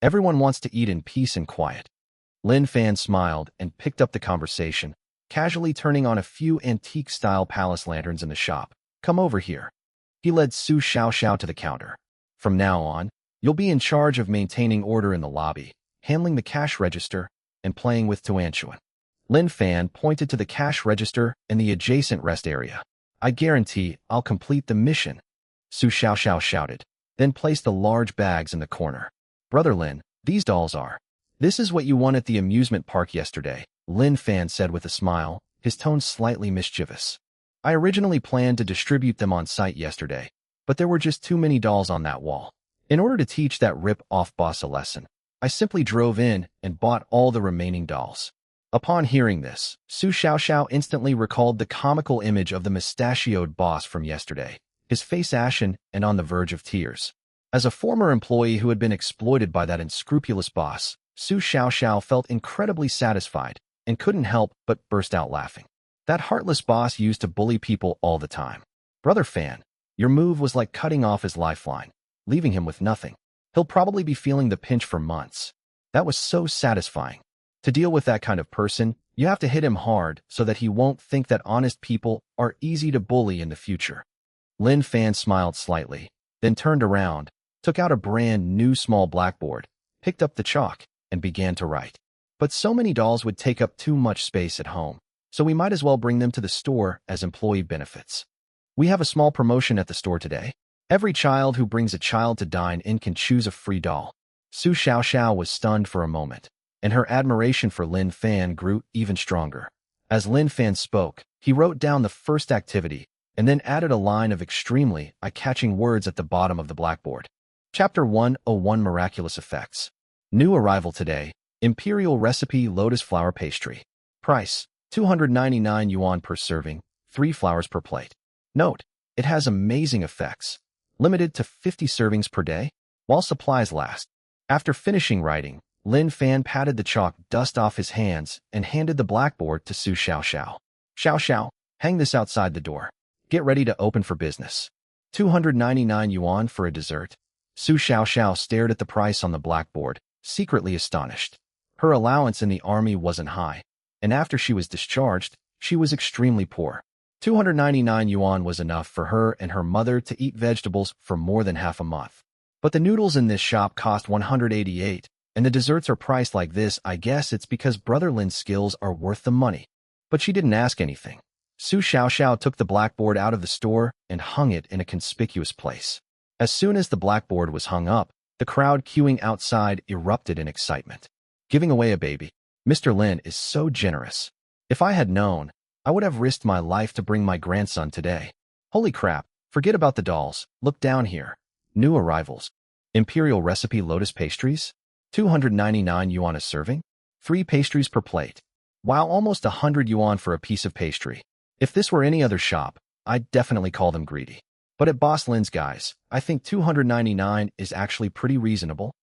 Everyone wants to eat in peace and quiet. Lin Fan smiled and picked up the conversation, casually turning on a few antique-style palace lanterns in the shop. Come over here. He led Su Xiaoxiao to the counter. From now on, you'll be in charge of maintaining order in the lobby, handling the cash register, and playing with Tuanchuan. Lin Fan pointed to the cash register and the adjacent rest area. I guarantee I'll complete the mission. Su Xiaoxiao shouted, then placed the large bags in the corner. Brother Lin, these dolls are. This is what you won at the amusement park yesterday, Lin Fan said with a smile, his tone slightly mischievous. I originally planned to distribute them on site yesterday, but there were just too many dolls on that wall. In order to teach that rip-off boss a lesson, I simply drove in and bought all the remaining dolls. Upon hearing this, Su Xiaoxiao instantly recalled the comical image of the mustachioed boss from yesterday, his face ashen and on the verge of tears. As a former employee who had been exploited by that unscrupulous boss, Su Xiaoxiao felt incredibly satisfied and couldn't help but burst out laughing. That heartless boss used to bully people all the time. Brother Fan, your move was like cutting off his lifeline, leaving him with nothing. He'll probably be feeling the pinch for months. That was so satisfying. To deal with that kind of person, you have to hit him hard so that he won't think that honest people are easy to bully in the future. Lin Fan smiled slightly, then turned around, took out a brand new small blackboard, picked up the chalk, and began to write. But so many dolls would take up too much space at home, so we might as well bring them to the store as employee benefits. We have a small promotion at the store today. Every child who brings a child to dine in can choose a free doll. Su Xiaoxiao was stunned for a moment, and her admiration for Lin Fan grew even stronger. As Lin Fan spoke, he wrote down the first activity and then added a line of extremely eye-catching words at the bottom of the blackboard. Chapter 101 Miraculous Effects. New arrival today, Imperial Recipe Lotus Flower Pastry. Price, 299 yuan per serving, 3 flowers per plate. Note, it has amazing effects. Limited to 50 servings per day, while supplies last. After finishing writing, Lin Fan patted the chalk dust off his hands and handed the blackboard to Su Xiaoxiao. Xiaoxiao, hang this outside the door. Get ready to open for business. 299 yuan for a dessert. Su Xiaoxiao stared at the price on the blackboard, secretly astonished. Her allowance in the army wasn't high, and after she was discharged, she was extremely poor. 299 yuan was enough for her and her mother to eat vegetables for more than half a month. But the noodles in this shop cost 188, and the desserts are priced like this. I guess it's because Brother Lin's skills are worth the money. But she didn't ask anything. Su Xiaoxiao took the blackboard out of the store and hung it in a conspicuous place. As soon as the blackboard was hung up, the crowd queuing outside erupted in excitement. Giving away a baby. Mr. Lin is so generous. If I had known, I would have risked my life to bring my grandson today. Holy crap, forget about the dolls, look down here. New arrivals. Imperial Recipe Lotus Pastries? 299 yuan a serving? 3 pastries per plate. Wow, almost 100 yuan for a piece of pastry. If this were any other shop, I'd definitely call them greedy. But at Boss Lin's, guys, I think 299 is actually pretty reasonable.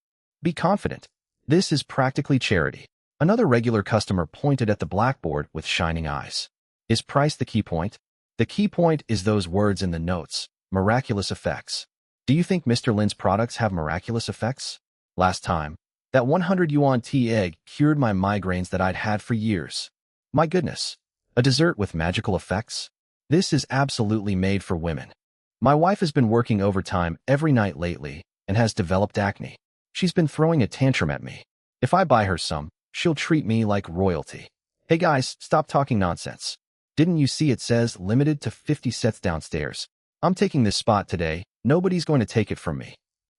Be confident. This is practically charity. Another regular customer pointed at the blackboard with shining eyes. Is price the key point? The key point is those words in the notes, miraculous effects. Do you think Mr. Lin's products have miraculous effects? Last time, that 100 yuan tea egg cured my migraines that I'd had for years. My goodness, a dessert with magical effects? This is absolutely made for women. My wife has been working overtime every night lately and has developed acne. She's been throwing a tantrum at me. If I buy her some, she'll treat me like royalty. Hey guys, stop talking nonsense. Didn't you see it says limited to 50 sets downstairs? I'm taking this spot today. Nobody's going to take it from me.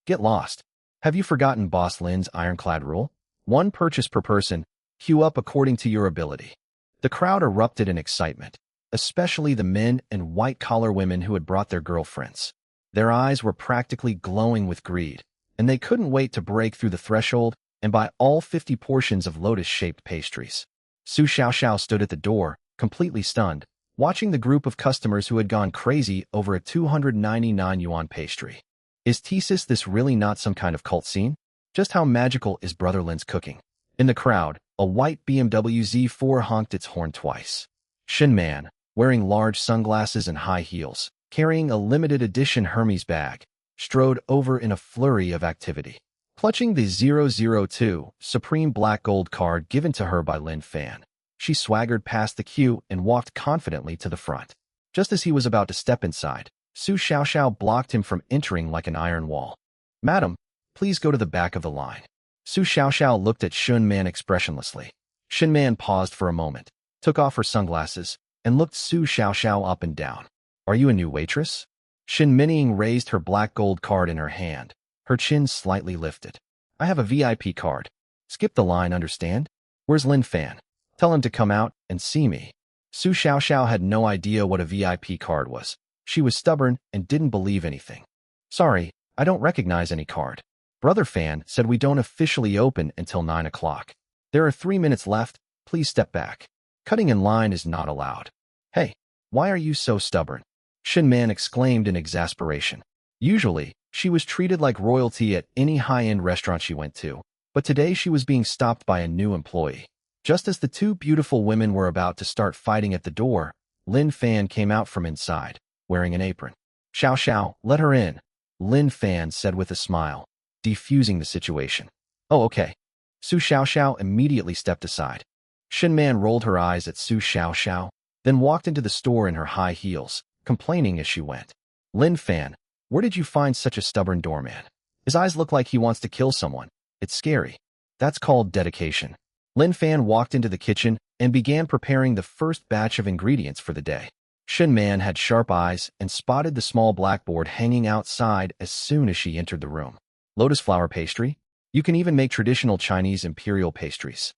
Get lost. Have you forgotten Boss Lin's ironclad rule? One purchase per person. Queue up according to your ability. The crowd erupted in excitement, especially the men and white-collar women who had brought their girlfriends. Their eyes were practically glowing with greed, and they couldn't wait to break through the threshold and buy all 50 portions of lotus-shaped pastries. Su Xiaoxiao stood at the door, completely stunned, watching the group of customers who had gone crazy over a 299 yuan pastry. Is Thesis this really not some kind of cult scene? Just how magical is Brother Lin's cooking? In the crowd, a white BMW Z4 honked its horn twice. Shin Man, wearing large sunglasses and high heels, carrying a limited edition Hermes bag, strode over in a flurry of activity. Clutching the 002 Supreme Black Gold card given to her by Lin Fan, she swaggered past the queue and walked confidently to the front. Just as he was about to step inside, Su Xiaoxiao blocked him from entering like an iron wall. Madam, please go to the back of the line. Su Xiaoxiao looked at Shun Man expressionlessly. Shin Man paused for a moment, took off her sunglasses, and looked Su Xiaoxiao up and down. Are you a new waitress? Shin Minning raised her black gold card in her hand, her chin slightly lifted. I have a VIP card. Skip the line, understand? Where's Lin Fan? Tell him to come out and see me. Su Xiaoxiao had no idea what a VIP card was. She was stubborn and didn't believe anything. Sorry, I don't recognize any card. Brother Fan said we don't officially open until 9 o'clock. There are 3 minutes left. Please step back. Cutting in line is not allowed. Hey, why are you so stubborn? Shin Man exclaimed in exasperation. Usually, she was treated like royalty at any high-end restaurant she went to, but today she was being stopped by a new employee. Just as the two beautiful women were about to start fighting at the door, Lin Fan came out from inside, wearing an apron. Xiao, let her in, Lin Fan said with a smile, defusing the situation. Oh, okay. Su Xiaoxiao immediately stepped aside. Shin Man rolled her eyes at Su Xiaoxiao, then walked into the store in her high heels, complaining as she went. Lin Fan, where did you find such a stubborn doorman? His eyes look like he wants to kill someone. It's scary. That's called dedication. Lin Fan walked into the kitchen and began preparing the first batch of ingredients for the day. Shin Man had sharp eyes and spotted the small blackboard hanging outside as soon as she entered the room. Lotus flower pastry? You can even make traditional Chinese imperial pastries.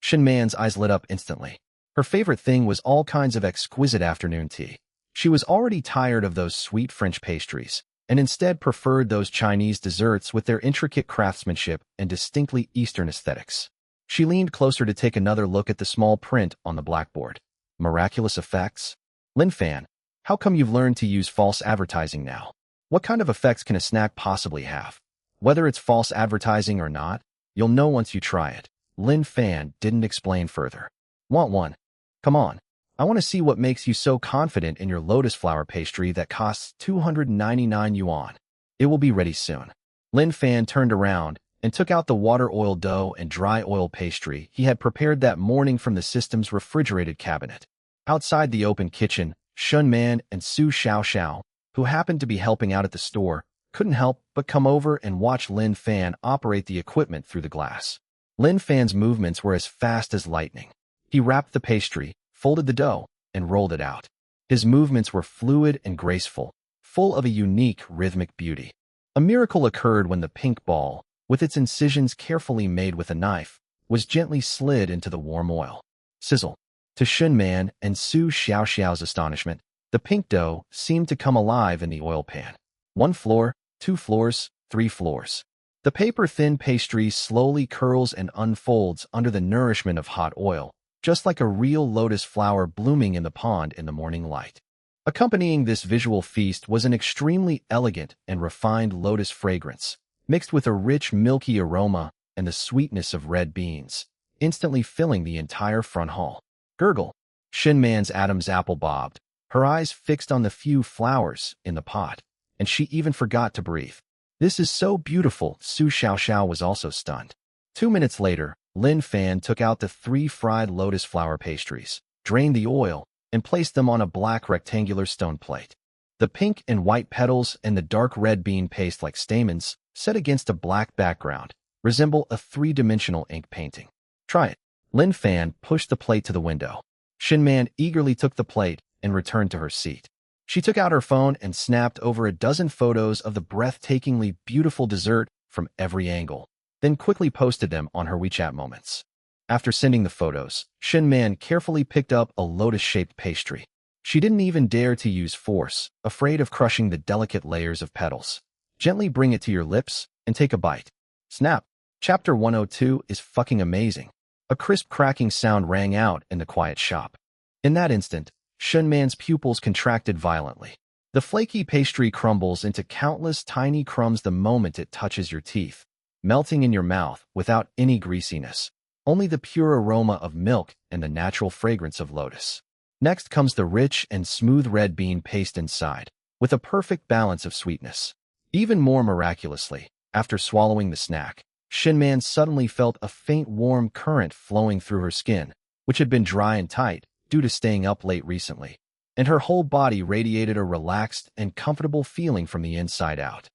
Shin Man's eyes lit up instantly. Her favorite thing was all kinds of exquisite afternoon tea. She was already tired of those sweet French pastries, and instead preferred those Chinese desserts with their intricate craftsmanship and distinctly Eastern aesthetics. She leaned closer to take another look at the small print on the blackboard. Miraculous effects? Lin Fan, how come you've learned to use false advertising now? What kind of effects can a snack possibly have? Whether it's false advertising or not, you'll know once you try it. Lin Fan didn't explain further. Want one? Come on. I want to see what makes you so confident in your lotus flower pastry that costs 299 yuan. It will be ready soon. Lin Fan turned around and took out the water oil dough and dry oil pastry he had prepared that morning from the system's refrigerated cabinet. Outside the open kitchen, Shun Man and Su Xiaoxiao, who happened to be helping out at the store, couldn't help but come over and watch Lin Fan operate the equipment through the glass. Lin Fan's movements were as fast as lightning. He wrapped the pastry, folded the dough, and rolled it out. His movements were fluid and graceful, full of a unique rhythmic beauty. A miracle occurred when the pink ball, with its incisions carefully made with a knife, was gently slid into the warm oil. Sizzle. To Shun Man and Su Xiaoxiao's astonishment, the pink dough seemed to come alive in the oil pan. 1 floor, 2 floors, 3 floors. The paper-thin pastry slowly curls and unfolds under the nourishment of hot oil, just like a real lotus flower blooming in the pond in the morning light. Accompanying this visual feast was an extremely elegant and refined lotus fragrance, mixed with a rich milky aroma and the sweetness of red beans, instantly filling the entire front hall. Gurgle. Shin Man's Adam's apple bobbed, her eyes fixed on the few flowers in the pot. and she even forgot to breathe. This is so beautiful, Su Xiaoxiao was also stunned. 2 minutes later, Lin Fan took out the 3 fried lotus flower pastries, drained the oil, and placed them on a black rectangular stone plate. The pink and white petals and the dark red bean paste like stamens, set against a black background, resemble a 3-dimensional ink painting. Try it. Lin Fan pushed the plate to the window. Xinman eagerly took the plate and returned to her seat. She took out her phone and snapped over a dozen photos of the breathtakingly beautiful dessert from every angle, then quickly posted them on her WeChat moments. After sending the photos, Xinman carefully picked up a lotus-shaped pastry. She didn't even dare to use force, afraid of crushing the delicate layers of petals. Gently bring it to your lips and take a bite. Snap! Chapter 102 is fucking amazing. A crisp cracking sound rang out in the quiet shop. In that instant, Xinman's pupils contracted violently. The flaky pastry crumbles into countless tiny crumbs the moment it touches your teeth, melting in your mouth without any greasiness, only the pure aroma of milk and the natural fragrance of lotus. Next comes the rich and smooth red bean paste inside, with a perfect balance of sweetness. Even more miraculously, after swallowing the snack, Xinman suddenly felt a faint warm current flowing through her skin, which had been dry and tight due to staying up late recently, and her whole body radiated a relaxed and comfortable feeling from the inside out.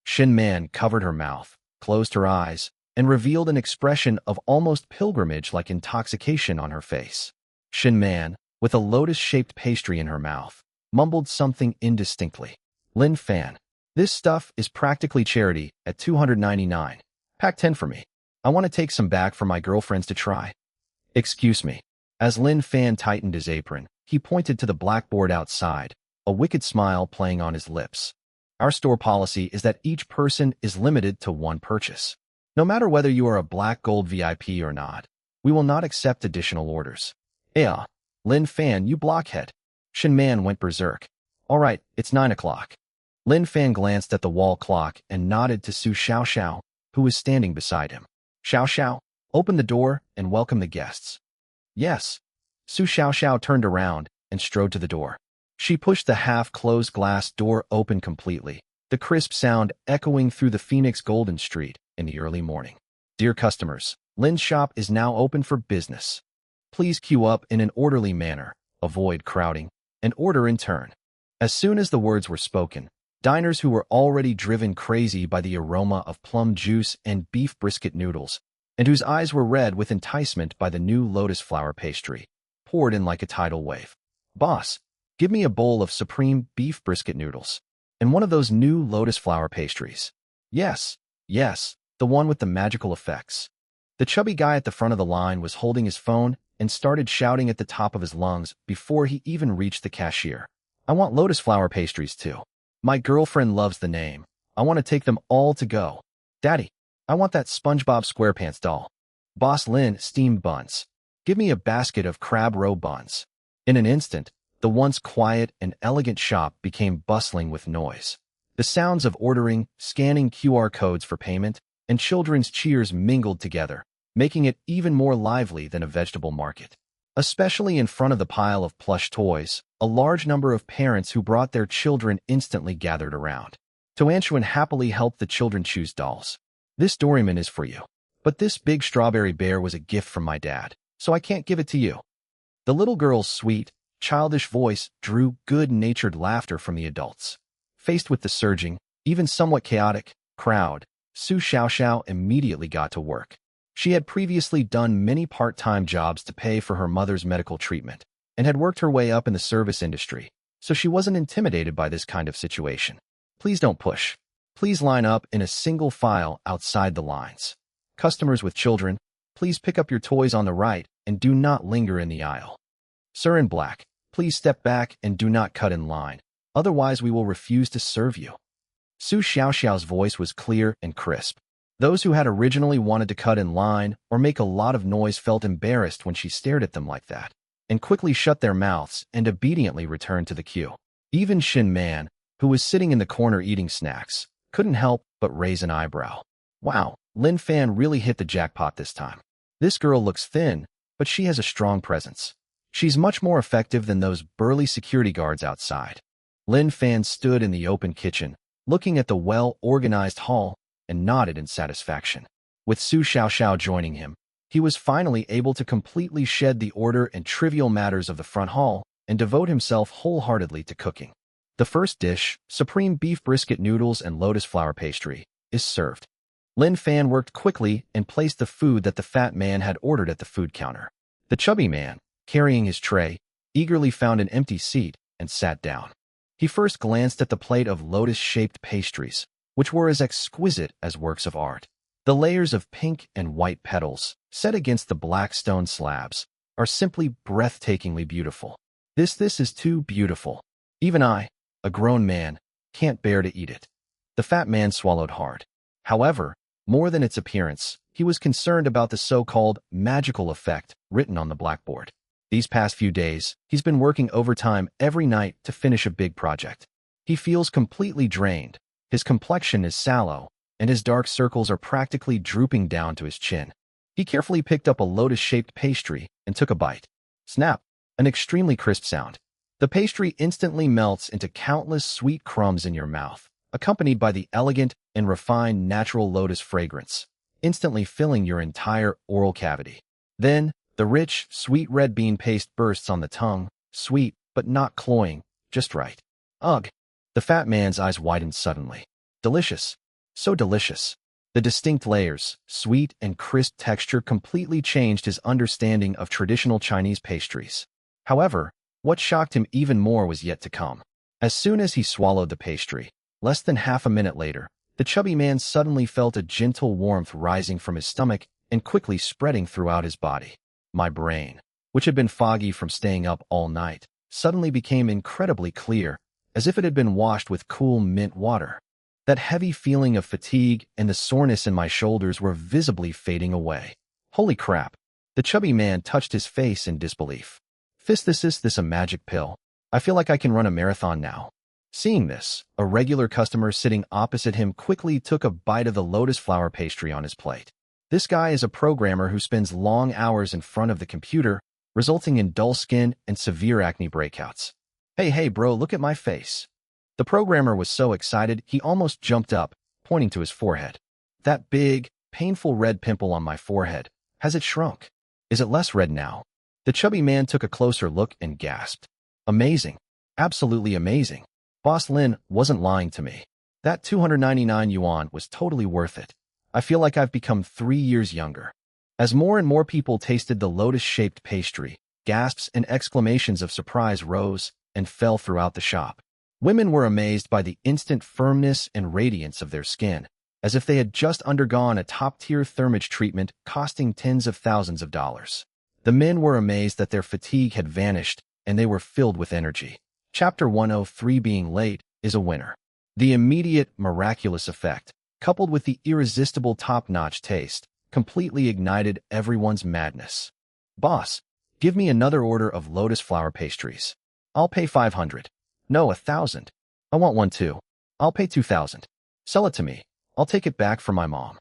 Xinman covered her mouth, closed her eyes, and revealed an expression of almost pilgrimage-like intoxication on her face. Xinman, with a lotus-shaped pastry in her mouth, mumbled something indistinctly. Lin Fan, this stuff is practically charity at $299. Pack 10 for me. I want to take some back for my girlfriends to try. Excuse me. As Lin Fan tightened his apron, he pointed to the blackboard outside, a wicked smile playing on his lips. Our store policy is that each person is limited to 1 purchase. No matter whether you are a Black Gold VIP or not, we will not accept additional orders. Lin Fan, you blockhead. Xinman went berserk. All right, it's 9 o'clock. Lin Fan glanced at the wall clock and nodded to Su Xiaoxiao, who was standing beside him. Xiaoxiao, open the door and welcome the guests. Yes. Su Xiaoxiao turned around and strode to the door. She pushed the half-closed glass door open completely, the crisp sound echoing through the Phoenix Golden Street in the early morning. Dear customers, Lin's shop is now open for business. Please queue up in an orderly manner, avoid crowding, and order in turn. As soon as the words were spoken, diners who were already driven crazy by the aroma of plum juice and beef brisket noodles, and whose eyes were red with enticement by the new lotus flower pastry, poured in like a tidal wave. Boss, give me a bowl of supreme beef brisket noodles, and one of those new lotus flower pastries. Yes, the one with the magical effects. The chubby guy at the front of the line was holding his phone and started shouting at the top of his lungs before he even reached the cashier. I want lotus flower pastries too. My girlfriend loves the name. I want to take them all to go. Daddy, I want that SpongeBob SquarePants doll. Boss Lin, steamed buns. Give me a basket of crab roe buns. In an instant, the once quiet and elegant shop became bustling with noise. The sounds of ordering, scanning QR codes for payment, and children's cheers mingled together, making it even more lively than a vegetable market. Especially in front of the pile of plush toys, a large number of parents who brought their children instantly gathered around. Toanchuan happily helped the children choose dolls. This Doraemon is for you. But this big strawberry bear was a gift from my dad, so I can't give it to you. The little girl's sweet, childish voice drew good-natured laughter from the adults. Faced with the surging, even somewhat chaotic, crowd, Su Xiaoxiao immediately got to work. She had previously done many part-time jobs to pay for her mother's medical treatment, and had worked her way up in the service industry, so she wasn't intimidated by this kind of situation. Please don't push. Please line up in a single file outside the lines. Customers with children, please pick up your toys on the right and do not linger in the aisle. Sir in black, please step back and do not cut in line, otherwise we will refuse to serve you. Su Xiaoxiao's voice was clear and crisp. Those who had originally wanted to cut in line or make a lot of noise felt embarrassed when she stared at them like that, and quickly shut their mouths and obediently returned to the queue. Even Xinman, who was sitting in the corner eating snacks, couldn't help but raise an eyebrow. Wow, Lin Fan really hit the jackpot this time. This girl looks thin, but she has a strong presence. She's much more effective than those burly security guards outside. Lin Fan stood in the open kitchen, looking at the well-organized hall, and nodded in satisfaction. With Su Xiaoxiao joining him, he was finally able to completely shed the order and trivial matters of the front hall and devote himself wholeheartedly to cooking. The first dish, supreme beef brisket noodles and lotus flower pastry, is served. Lin Fan worked quickly and placed the food that the fat man had ordered at the food counter. The chubby man, carrying his tray, eagerly found an empty seat and sat down. He first glanced at the plate of lotus-shaped pastries, which were as exquisite as works of art. The layers of pink and white petals, set against the black stone slabs, are simply breathtakingly beautiful. This is too beautiful. Even I, a grown man, can't bear to eat it. The fat man swallowed hard. However, more than its appearance, he was concerned about the so-called magical effect written on the blackboard. These past few days, he's been working overtime every night to finish a big project. He feels completely drained, his complexion is sallow, and his dark circles are practically drooping down to his chin. He carefully picked up a lotus-shaped pastry and took a bite. Snap! An extremely crisp sound. The pastry instantly melts into countless sweet crumbs in your mouth, accompanied by the elegant and refined natural lotus fragrance, instantly filling your entire oral cavity. Then, the rich, sweet red bean paste bursts on the tongue, sweet, but not cloying, just right. Ugh! The fat man's eyes widened suddenly. Delicious. So delicious. The distinct layers, sweet and crisp texture completely changed his understanding of traditional Chinese pastries. However, what shocked him even more was yet to come. As soon as he swallowed the pastry, less than half a minute later, the chubby man suddenly felt a gentle warmth rising from his stomach and quickly spreading throughout his body. My brain, which had been foggy from staying up all night, suddenly became incredibly clear, as if it had been washed with cool mint water. That heavy feeling of fatigue and the soreness in my shoulders were visibly fading away. Holy crap! The chubby man touched his face in disbelief. Is this a magic pill? I feel like I can run a marathon now. Seeing this, a regular customer sitting opposite him quickly took a bite of the lotus flower pastry on his plate. This guy is a programmer who spends long hours in front of the computer, resulting in dull skin and severe acne breakouts. Hey bro, look at my face. The programmer was so excited he almost jumped up, pointing to his forehead. That big, painful red pimple on my forehead, has it shrunk? Is it less red now? The chubby man took a closer look and gasped. Amazing. Absolutely amazing. Boss Lin wasn't lying to me. That 299 yuan was totally worth it. I feel like I've become 3 years younger. As more and more people tasted the lotus-shaped pastry, gasps and exclamations of surprise rose and fell throughout the shop. Women were amazed by the instant firmness and radiance of their skin, as if they had just undergone a top-tier thermage treatment costing tens of thousands of dollars. The men were amazed that their fatigue had vanished and they were filled with energy. Chapter 103 Being late is a winner. The immediate, miraculous effect, coupled with the irresistible top-notch taste, completely ignited everyone's madness. Boss, give me another order of lotus flower pastries. I'll pay 500. No, 1,000. I want one too. I'll pay 2,000. Sell it to me. I'll take it back for my mom.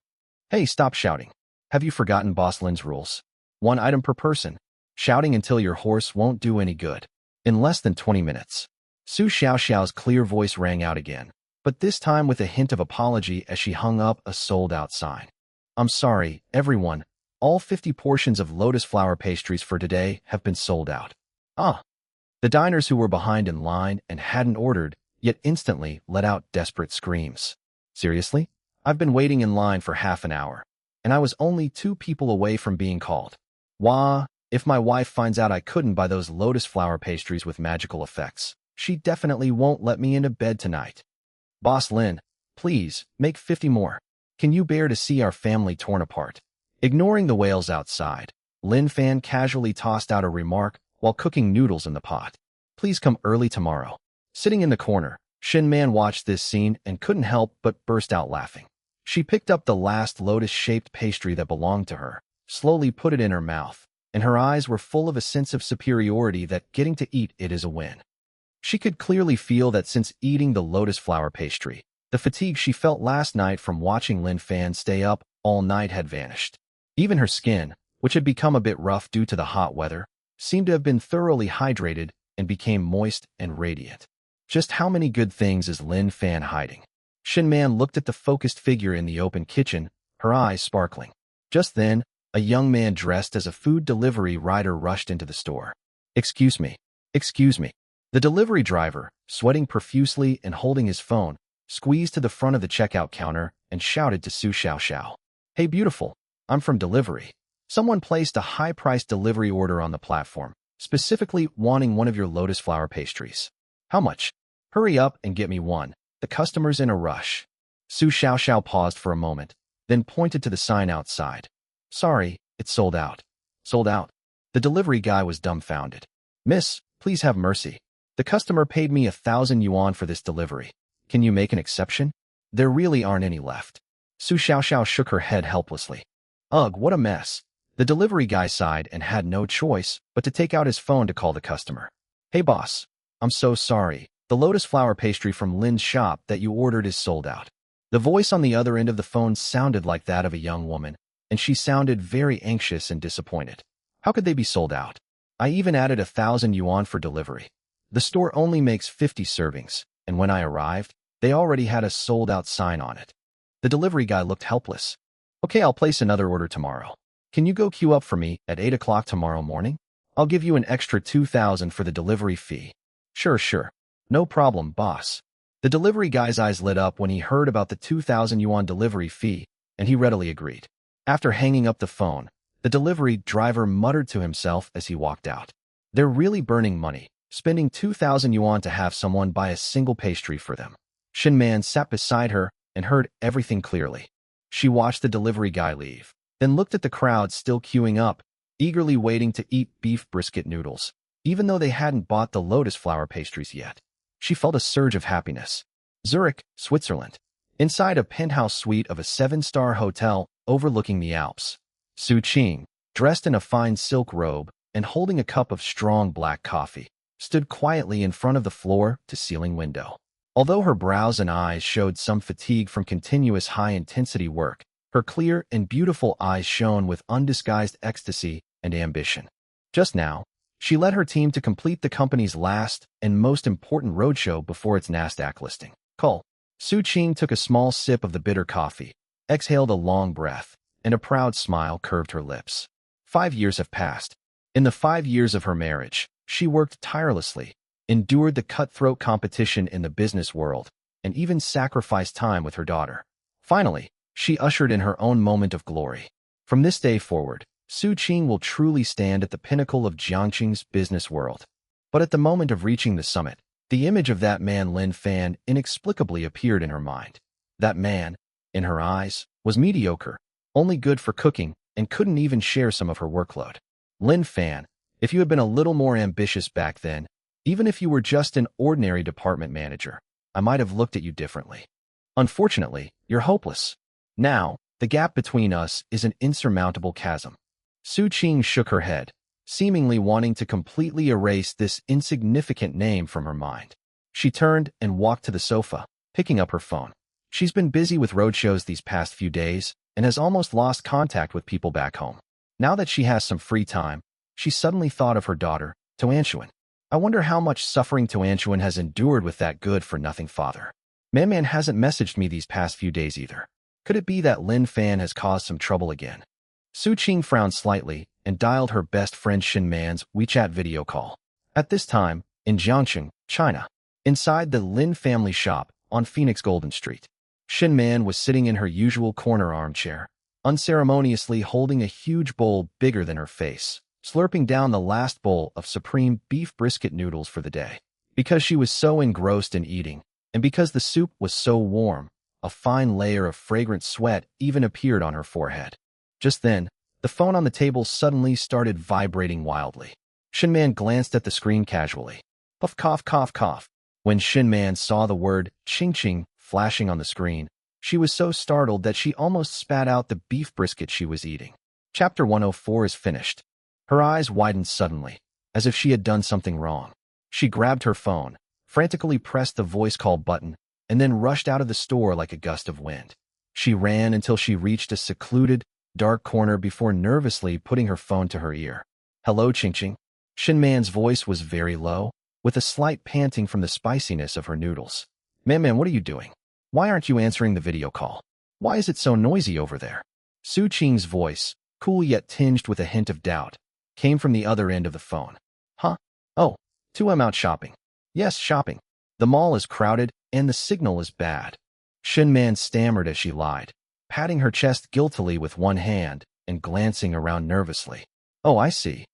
Hey, stop shouting. Have you forgotten Boss Lin's rules? 1 item per person. Shouting until your horse won't do any good. In less than 20 minutes. Su Xiaoxiao's clear voice rang out again, but this time with a hint of apology as she hung up a sold-out sign. I'm sorry, everyone. All 50 portions of lotus flower pastries for today have been sold out. The diners who were behind in line and hadn't ordered, yet instantly let out desperate screams. Seriously? I've been waiting in line for half an hour, and I was only 2 people away from being called. Wah, if my wife finds out I couldn't buy those lotus flower pastries with magical effects, she definitely won't let me into bed tonight. Boss Lin, please, make 50 more. Can you bear to see our family torn apart? Ignoring the wails outside, Lin Fan casually tossed out a remark while cooking noodles in the pot. Please come early tomorrow. Sitting in the corner, Shin Man watched this scene and couldn't help but burst out laughing. She picked up the last lotus-shaped pastry that belonged to her, slowly put it in her mouth, and her eyes were full of a sense of superiority that getting to eat it is a win. She could clearly feel that since eating the lotus flower pastry, the fatigue she felt last night from watching Lin Fan stay up all night had vanished. Even her skin, which had become a bit rough due to the hot weather, seemed to have been thoroughly hydrated and became moist and radiant. Just how many good things is Lin Fan hiding? Shin-man looked at the focused figure in the open kitchen, her eyes sparkling. Just then, a young man dressed as a food delivery rider rushed into the store. Excuse me. Excuse me. The delivery driver, sweating profusely and holding his phone, squeezed to the front of the checkout counter and shouted to Su Xiaoxiao. Hey beautiful, I'm from delivery. Someone placed a high-priced delivery order on the platform, specifically wanting one of your lotus flower pastries. How much? Hurry up and get me one. The customer's in a rush. Su Xiaoxiao paused for a moment, then pointed to the sign outside. Sorry, it's sold out. Sold out. The delivery guy was dumbfounded. Miss, please have mercy. The customer paid me 1,000 yuan for this delivery. Can you make an exception? There really aren't any left. Su Xiaoxiao shook her head helplessly. Ugh, what a mess. The delivery guy sighed and had no choice but to take out his phone to call the customer. Hey boss, I'm so sorry. The lotus flower pastry from Lin's shop that you ordered is sold out. The voice on the other end of the phone sounded like that of a young woman, and she sounded very anxious and disappointed. How could they be sold out? I even added 1,000 yuan for delivery. The store only makes 50 servings, and when I arrived, they already had a sold-out sign on it. The delivery guy looked helpless. Okay, I'll place another order tomorrow. Can you go queue up for me at 8 o'clock tomorrow morning? I'll give you an extra 2,000 for the delivery fee. Sure. No problem, boss. The delivery guy's eyes lit up when he heard about the 2,000 yuan delivery fee, and he readily agreed. After hanging up the phone, the delivery driver muttered to himself as he walked out. They're really burning money, spending 2,000 yuan to have someone buy a single pastry for them. Shin-man sat beside her and heard everything clearly. She watched the delivery guy leave, then looked at the crowd still queuing up, eagerly waiting to eat beef brisket noodles, even though they hadn't bought the lotus flower pastries yet. She felt a surge of happiness. Zurich, Switzerland. Inside a penthouse suite of a 7-star hotel overlooking the Alps, Su Qing, dressed in a fine silk robe and holding a cup of strong black coffee, stood quietly in front of the floor-to-ceiling window. Although her brows and eyes showed some fatigue from continuous high-intensity work, her clear and beautiful eyes shone with undisguised ecstasy and ambition. Just now, she led her team to complete the company's last and most important roadshow before its Nasdaq listing. Su Qing took a small sip of the bitter coffee, exhaled a long breath, and a proud smile curved her lips. 5 years have passed. In the 5 years of her marriage, she worked tirelessly, endured the cutthroat competition in the business world, and even sacrificed time with her daughter. Finally, she ushered in her own moment of glory. From this day forward, Su Qing will truly stand at the pinnacle of Jiangqing's business world. But at the moment of reaching the summit, the image of that man Lin Fan inexplicably appeared in her mind. That man, in her eyes, was mediocre, only good for cooking, and couldn't even share some of her workload. Lin Fan, if you had been a little more ambitious back then, even if you were just an ordinary department manager, I might have looked at you differently. Unfortunately, you're hopeless. Now, the gap between us is an insurmountable chasm. Su Qing shook her head, seemingly wanting to completely erase this insignificant name from her mind. She turned and walked to the sofa, picking up her phone. She's been busy with roadshows these past few days and has almost lost contact with people back home. Now that she has some free time, she suddenly thought of her daughter, Tuanchuan. I wonder how much suffering Tuanchuan has endured with that good-for-nothing father. Man hasn't messaged me these past few days either. Could it be that Lin Fan has caused some trouble again? Su Qing frowned slightly and dialed her best friend Shin Man's WeChat video call. At this time, in Jiangqing, China, inside the Lin family shop on Phoenix Golden Street, Shin Man was sitting in her usual corner armchair, unceremoniously holding a huge bowl bigger than her face, slurping down the last bowl of supreme beef brisket noodles for the day. Because she was so engrossed in eating, and because the soup was so warm, a fine layer of fragrant sweat even appeared on her forehead. Just then, the phone on the table suddenly started vibrating wildly. Shin Man glanced at the screen casually. Puff, cough, cough, cough. When Shin Man saw the word ching ching flashing on the screen, she was so startled that she almost spat out the beef brisket she was eating. Chapter 104 is finished. Her eyes widened suddenly, as if she had done something wrong. She grabbed her phone, frantically pressed the voice call button, and then rushed out of the store like a gust of wind. She ran until she reached a secluded, dark corner before nervously putting her phone to her ear. Hello, Ching Ching. Shin Man's voice was very low, with a slight panting from the spiciness of her noodles. Man, what are you doing? Why aren't you answering the video call? Why is it so noisy over there? Su Qing's voice, cool yet tinged with a hint of doubt, came from the other end of the phone. Huh? Oh, 2M out shopping. Yes, shopping. The mall is crowded and the signal is bad. Shinman stammered as she lied, patting her chest guiltily with one hand and glancing around nervously. Oh, I see.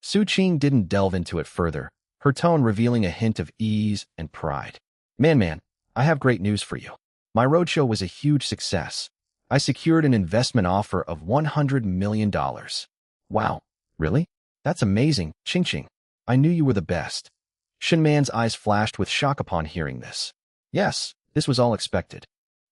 Su Qing didn't delve into it further, her tone revealing a hint of ease and pride. Man, I have great news for you. My roadshow was a huge success. I secured an investment offer of $100 million. Wow, really? That's amazing, Ching. I knew you were the best. Shinman's eyes flashed with shock upon hearing this. Yes, this was all expected.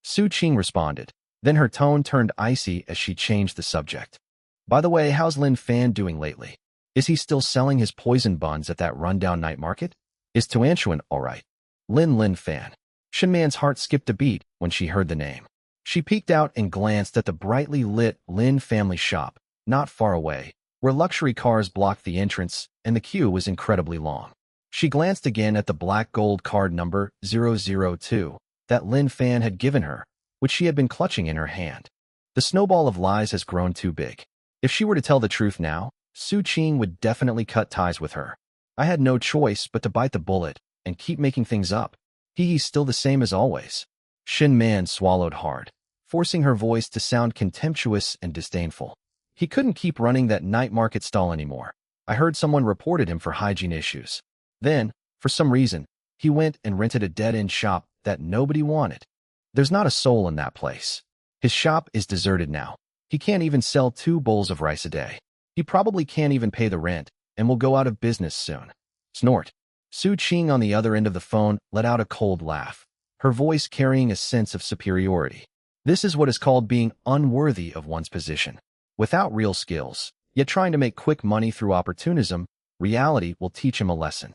Su Qing responded. Then her tone turned icy as she changed the subject. By the way, how's Lin Fan doing lately? Is he still selling his poison buns at that rundown night market? Is Tuanshuan all right? Lin Fan. Shinman's heart skipped a beat when she heard the name. She peeked out and glanced at the brightly lit Lin family shop, not far away, where luxury cars blocked the entrance and the queue was incredibly long. She glanced again at the black gold card number 002 that Lin Fan had given her, which she had been clutching in her hand. The snowball of lies has grown too big. If she were to tell the truth now, Su Qing would definitely cut ties with her. I had no choice but to bite the bullet and keep making things up. He's still the same as always. Shinman swallowed hard, forcing her voice to sound contemptuous and disdainful. He couldn't keep running that night market stall anymore. I heard someone reported him for hygiene issues. Then, for some reason, he went and rented a dead-end shop that nobody wanted. There's not a soul in that place. His shop is deserted now. He can't even sell 2 bowls of rice a day. He probably can't even pay the rent and will go out of business soon. Snort. Su Qing on the other end of the phone let out a cold laugh, her voice carrying a sense of superiority. This is what is called being unworthy of one's position. Without real skills, yet trying to make quick money through opportunism, reality will teach him a lesson.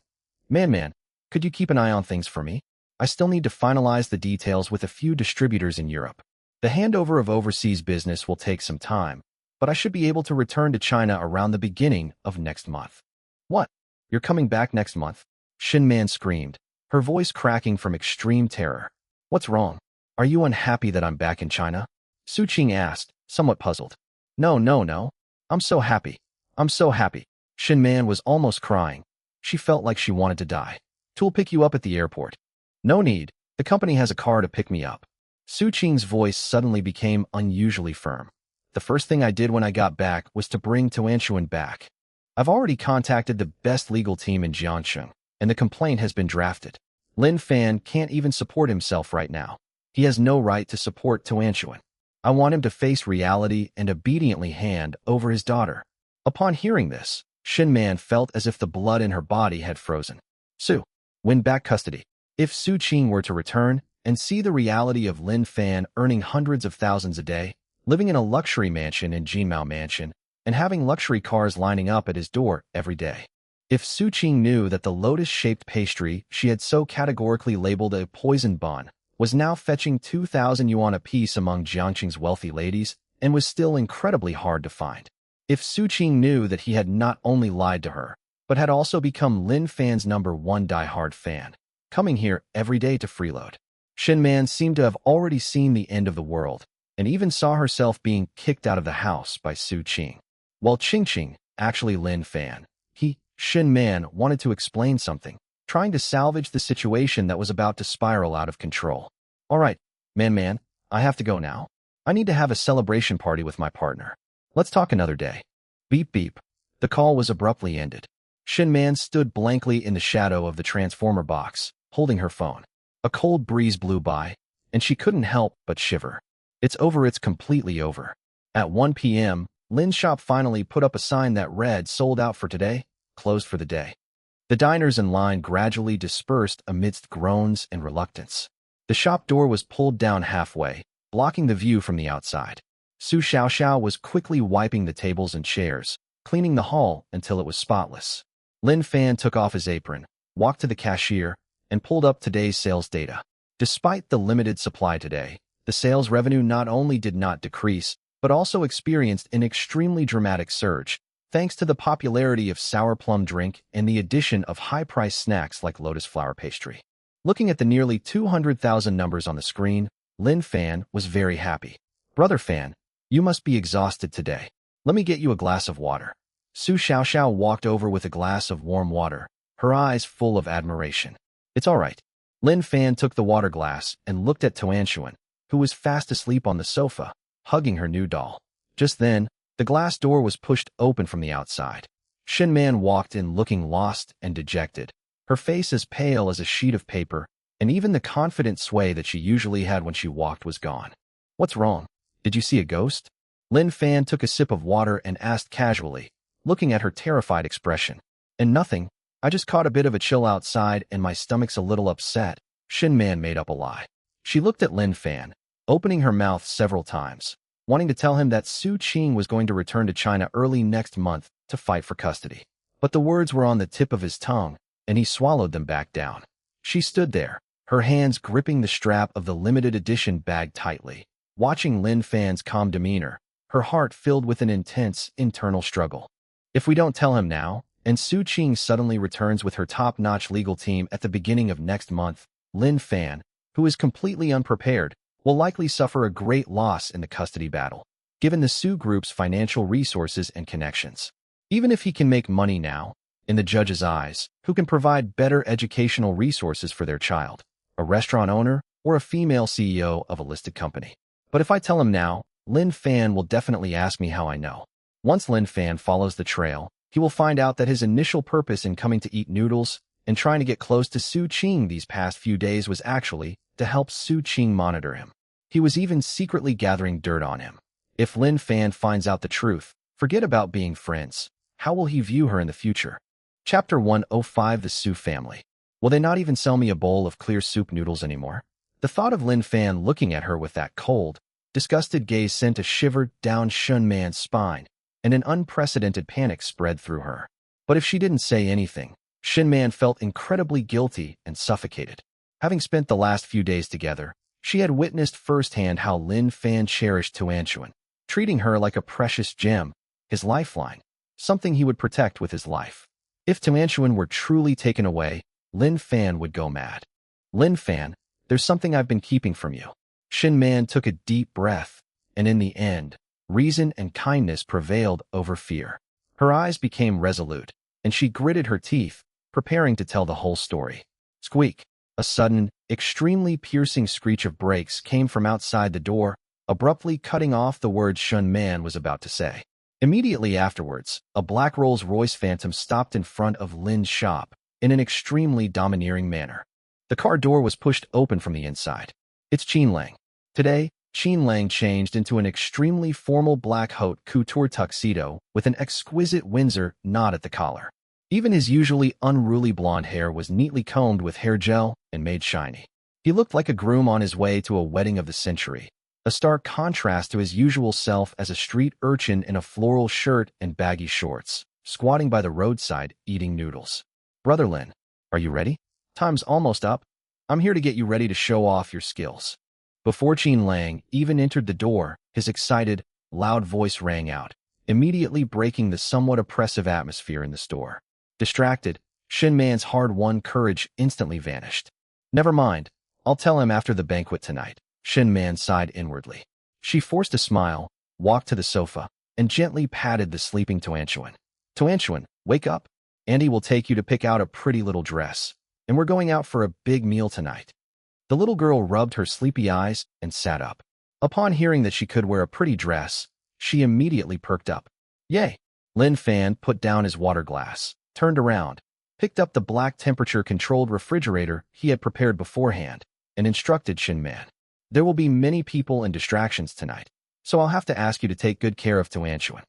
Man, could you keep an eye on things for me? I still need to finalize the details with a few distributors in Europe. The handover of overseas business will take some time, but I should be able to return to China around the beginning of next month. What? You're coming back next month? Shinman screamed, her voice cracking from extreme terror. What's wrong? Are you unhappy that I'm back in China? Su Qing asked, somewhat puzzled. No. I'm so happy. Shinman was almost crying. She felt like she wanted to die. I'll pick you up at the airport. No need. The company has a car to pick me up. Su Qing's voice suddenly became unusually firm. The first thing I did when I got back was to bring Tuanshuan back. I've already contacted the best legal team in Jiangsheng, and the complaint has been drafted. Lin Fan can't even support himself right now. He has no right to support Tuanshuan. I want him to face reality and obediently hand over his daughter. Upon hearing this, Shinman felt as if the blood in her body had frozen. Su, win back custody. If Su Qing were to return and see the reality of Lin Fan earning hundreds of thousands a day, living in a luxury mansion in Jinmao Mansion, and having luxury cars lining up at his door every day. If Su Qing knew that the lotus-shaped pastry she had so categorically labeled a poison bun was now fetching 2,000 yuan apiece among Jiangqing's wealthy ladies and was still incredibly hard to find. If Su Qing knew that he had not only lied to her, but had also become Lin Fan's #1 die-hard fan, coming here every day to freeload. Shinman seemed to have already seen the end of the world, and even saw herself being kicked out of the house by Su Qing. While Qing, actually Lin Fan, Shinman wanted to explain something, trying to salvage the situation that was about to spiral out of control. All right, man, I have to go now. I need to have a celebration party with my partner. Let's talk another day. Beep. The call was abruptly ended. Shinman stood blankly in the shadow of the transformer box, holding her phone. A cold breeze blew by, and she couldn't help but shiver. It's completely over. At 1 p.m., Lin's shop finally put up a sign that read, "Sold out for today, closed for the day." The diners in line gradually dispersed amidst groans and reluctance. The shop door was pulled down halfway, blocking the view from the outside. Su Xiaoxiao was quickly wiping the tables and chairs, cleaning the hall until it was spotless. Lin Fan took off his apron, walked to the cashier, and pulled up today's sales data. Despite the limited supply today, the sales revenue not only did not decrease, but also experienced an extremely dramatic surge, thanks to the popularity of sour plum drink and the addition of high-priced snacks like lotus flower pastry. Looking at the nearly 200,000 numbers on the screen, Lin Fan was very happy. Brother Fan, you must be exhausted today. Let me get you a glass of water. Su Xiaoxiao walked over with a glass of warm water, her eyes full of admiration. It's all right. Lin Fan took the water glass and looked at Tuanshuan, who was fast asleep on the sofa, hugging her new doll. Just then, the glass door was pushed open from the outside. Shin Man walked in looking lost and dejected, her face as pale as a sheet of paper, and even the confident sway that she usually had when she walked was gone. What's wrong? Did you see a ghost? Lin Fan took a sip of water and asked casually, looking at her terrified expression. And nothing, I just caught a bit of a chill outside and my stomach's a little upset. Shin Man made up a lie. She looked at Lin Fan, opening her mouth several times, wanting to tell him that Su Qing was going to return to China early next month to fight for custody. But the words were on the tip of his tongue, and he swallowed them back down. She stood there, her hands gripping the strap of the limited edition bag tightly, watching Lin Fan's calm demeanor, her heart filled with an intense internal struggle. If we don't tell him now, and Su Qing suddenly returns with her top-notch legal team at the beginning of next month, Lin Fan, who is completely unprepared, will likely suffer a great loss in the custody battle, given the Su Group's financial resources and connections. Even if he can make money now, in the judge's eyes, who can provide better educational resources for their child, a restaurant owner or a female CEO of a listed company. But if I tell him now, Lin Fan will definitely ask me how I know. Once Lin Fan follows the trail, he will find out that his initial purpose in coming to eat noodles and trying to get close to Su Qing these past few days was actually to help Su Qing monitor him. He was even secretly gathering dirt on him. If Lin Fan finds out the truth, forget about being friends. How will he view her in the future? Chapter 105 The Su Family. Will they not even sell me a bowl of clear soup noodles anymore? The thought of Lin Fan looking at her with that cold, disgusted gaze sent a shiver down Shun Man's spine, and an unprecedented panic spread through her. But if she didn't say anything, Shin Man felt incredibly guilty and suffocated. Having spent the last few days together, she had witnessed firsthand how Lin Fan cherished Tuanshuan, treating her like a precious gem, his lifeline, something he would protect with his life. If Tuanshuan were truly taken away, Lin Fan would go mad. Lin Fan, there's something I've been keeping from you. Shin Man took a deep breath, and in the end, reason and kindness prevailed over fear. Her eyes became resolute, and she gritted her teeth, preparing to tell the whole story. Squeak! A sudden, extremely piercing screech of brakes came from outside the door, abruptly cutting off the words Shun Man was about to say. Immediately afterwards, a black Rolls-Royce Phantom stopped in front of Lin's shop, in an extremely domineering manner. The car door was pushed open from the inside. It's Qin Lang. Today, Qin Lang changed into an extremely formal black haute couture tuxedo with an exquisite Windsor knot at the collar. Even his usually unruly blonde hair was neatly combed with hair gel and made shiny. He looked like a groom on his way to a wedding of the century, a stark contrast to his usual self as a street urchin in a floral shirt and baggy shorts, squatting by the roadside eating noodles. Brother Lin, are you ready? Time's almost up. I'm here to get you ready to show off your skills. Before Qin Lang even entered the door, his excited, loud voice rang out, immediately breaking the somewhat oppressive atmosphere in the store. Distracted, Shin Man's hard-won courage instantly vanished. Never mind, I'll tell him after the banquet tonight. Shin Man sighed inwardly. She forced a smile, walked to the sofa, and gently patted the sleeping Tuanshuan. Tuanshuan, wake up. Andy will take you to pick out a pretty little dress, and we're going out for a big meal tonight. The little girl rubbed her sleepy eyes and sat up. Upon hearing that she could wear a pretty dress, she immediately perked up. Yay! Lin Fan put down his water glass, turned around, picked up the black temperature-controlled refrigerator he had prepared beforehand, and instructed Shin Man. There will be many people and distractions tonight, so I'll have to ask you to take good care of Tuanshuan.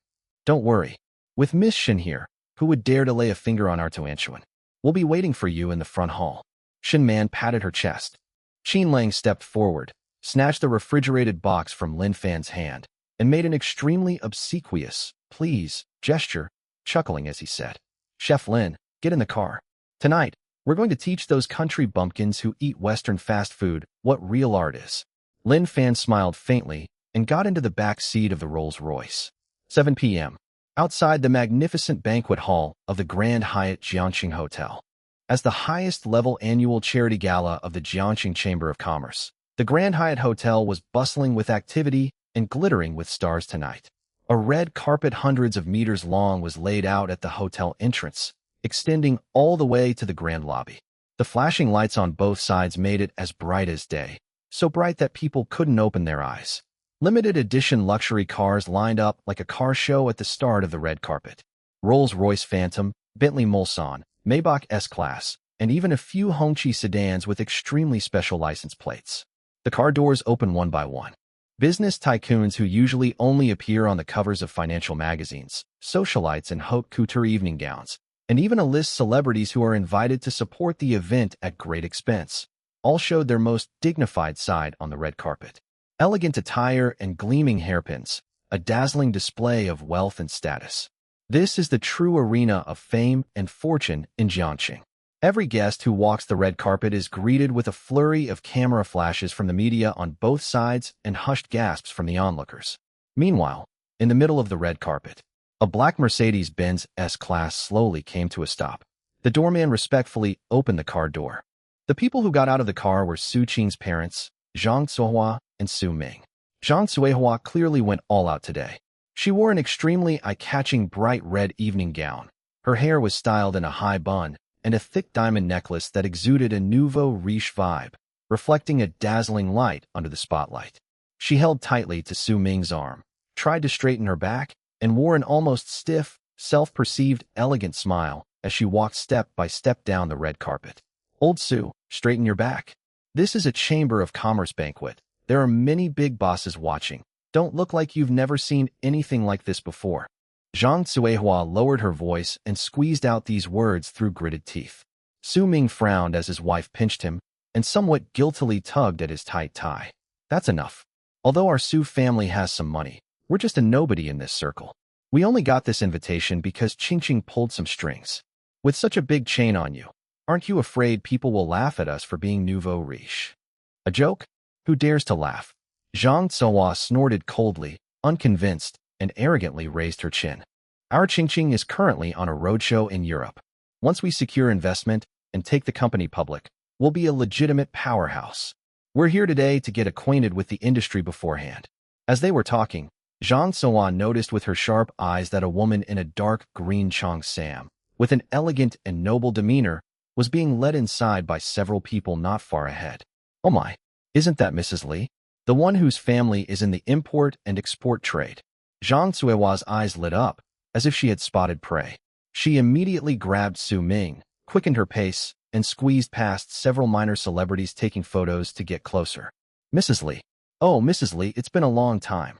Don't worry. With Miss Shin here, who would dare to lay a finger on our Tuanshuan? We'll be waiting for you in the front hall. Shin Man patted her chest. Qin Lang stepped forward, snatched the refrigerated box from Lin Fan's hand, and made an extremely obsequious, please, gesture, chuckling as he said, Chef Lin, get in the car. Tonight, we're going to teach those country bumpkins who eat Western fast food what real art is. Lin Fan smiled faintly and got into the back seat of the Rolls-Royce. 7 p.m. outside the magnificent banquet hall of the Grand Hyatt Jiangxing Hotel. As the highest-level annual charity gala of the Jiangxing Chamber of Commerce, the Grand Hyatt Hotel was bustling with activity and glittering with stars tonight. A red carpet hundreds of meters long was laid out at the hotel entrance, extending all the way to the grand lobby. The flashing lights on both sides made it as bright as day, so bright that people couldn't open their eyes. Limited edition luxury cars lined up like a car show at the start of the red carpet. Rolls-Royce Phantom, Bentley Mulsanne, Maybach S-Class, and even a few Hongqi sedans with extremely special license plates. The car doors open one by one. Business tycoons who usually only appear on the covers of financial magazines, socialites in haute couture evening gowns, and even a list celebrities who are invited to support the event at great expense, all showed their most dignified side on the red carpet. Elegant attire and gleaming hairpins, a dazzling display of wealth and status. This is the true arena of fame and fortune in Jiangxing. Every guest who walks the red carpet is greeted with a flurry of camera flashes from the media on both sides and hushed gasps from the onlookers. Meanwhile, in the middle of the red carpet, a black Mercedes-Benz S-Class slowly came to a stop. The doorman respectfully opened the car door. The people who got out of the car were Su Qing's parents, Zhang Zuohua and Su Ming. Zhang Zuohua clearly went all out today. She wore an extremely eye-catching bright red evening gown. Her hair was styled in a high bun, and a thick diamond necklace that exuded a nouveau riche vibe, reflecting a dazzling light under the spotlight. She held tightly to Su Ming's arm, tried to straighten her back, and wore an almost stiff, self-perceived, elegant smile as she walked step by step down the red carpet. "Old Su, straighten your back. This is a Chamber of Commerce banquet. There are many big bosses watching. Don't look like you've never seen anything like this before." Zhang Zuohua lowered her voice and squeezed out these words through gritted teeth. Su Ming frowned as his wife pinched him and somewhat guiltily tugged at his tight tie. "That's enough. Although our Su family has some money, we're just a nobody in this circle. We only got this invitation because Qingqing pulled some strings. With such a big chain on you, aren't you afraid people will laugh at us for being nouveau riche?" "A joke? Who dares to laugh?" Zhang Zuohua snorted coldly, unconvinced, and arrogantly raised her chin. "Our Qingqing is currently on a roadshow in Europe. Once we secure investment and take the company public, we'll be a legitimate powerhouse. We're here today to get acquainted with the industry beforehand." As they were talking, Zhang Zuohua noticed with her sharp eyes that a woman in a dark green cheongsam, with an elegant and noble demeanor, was being led inside by several people not far ahead. "Oh my, isn't that Mrs. Li? The one whose family is in the import and export trade?" Zhang Zuohua's eyes lit up, as if she had spotted prey. She immediately grabbed Su Ming, quickened her pace, and squeezed past several minor celebrities taking photos to get closer. "Mrs. Li. Oh, Mrs. Li, it's been a long time."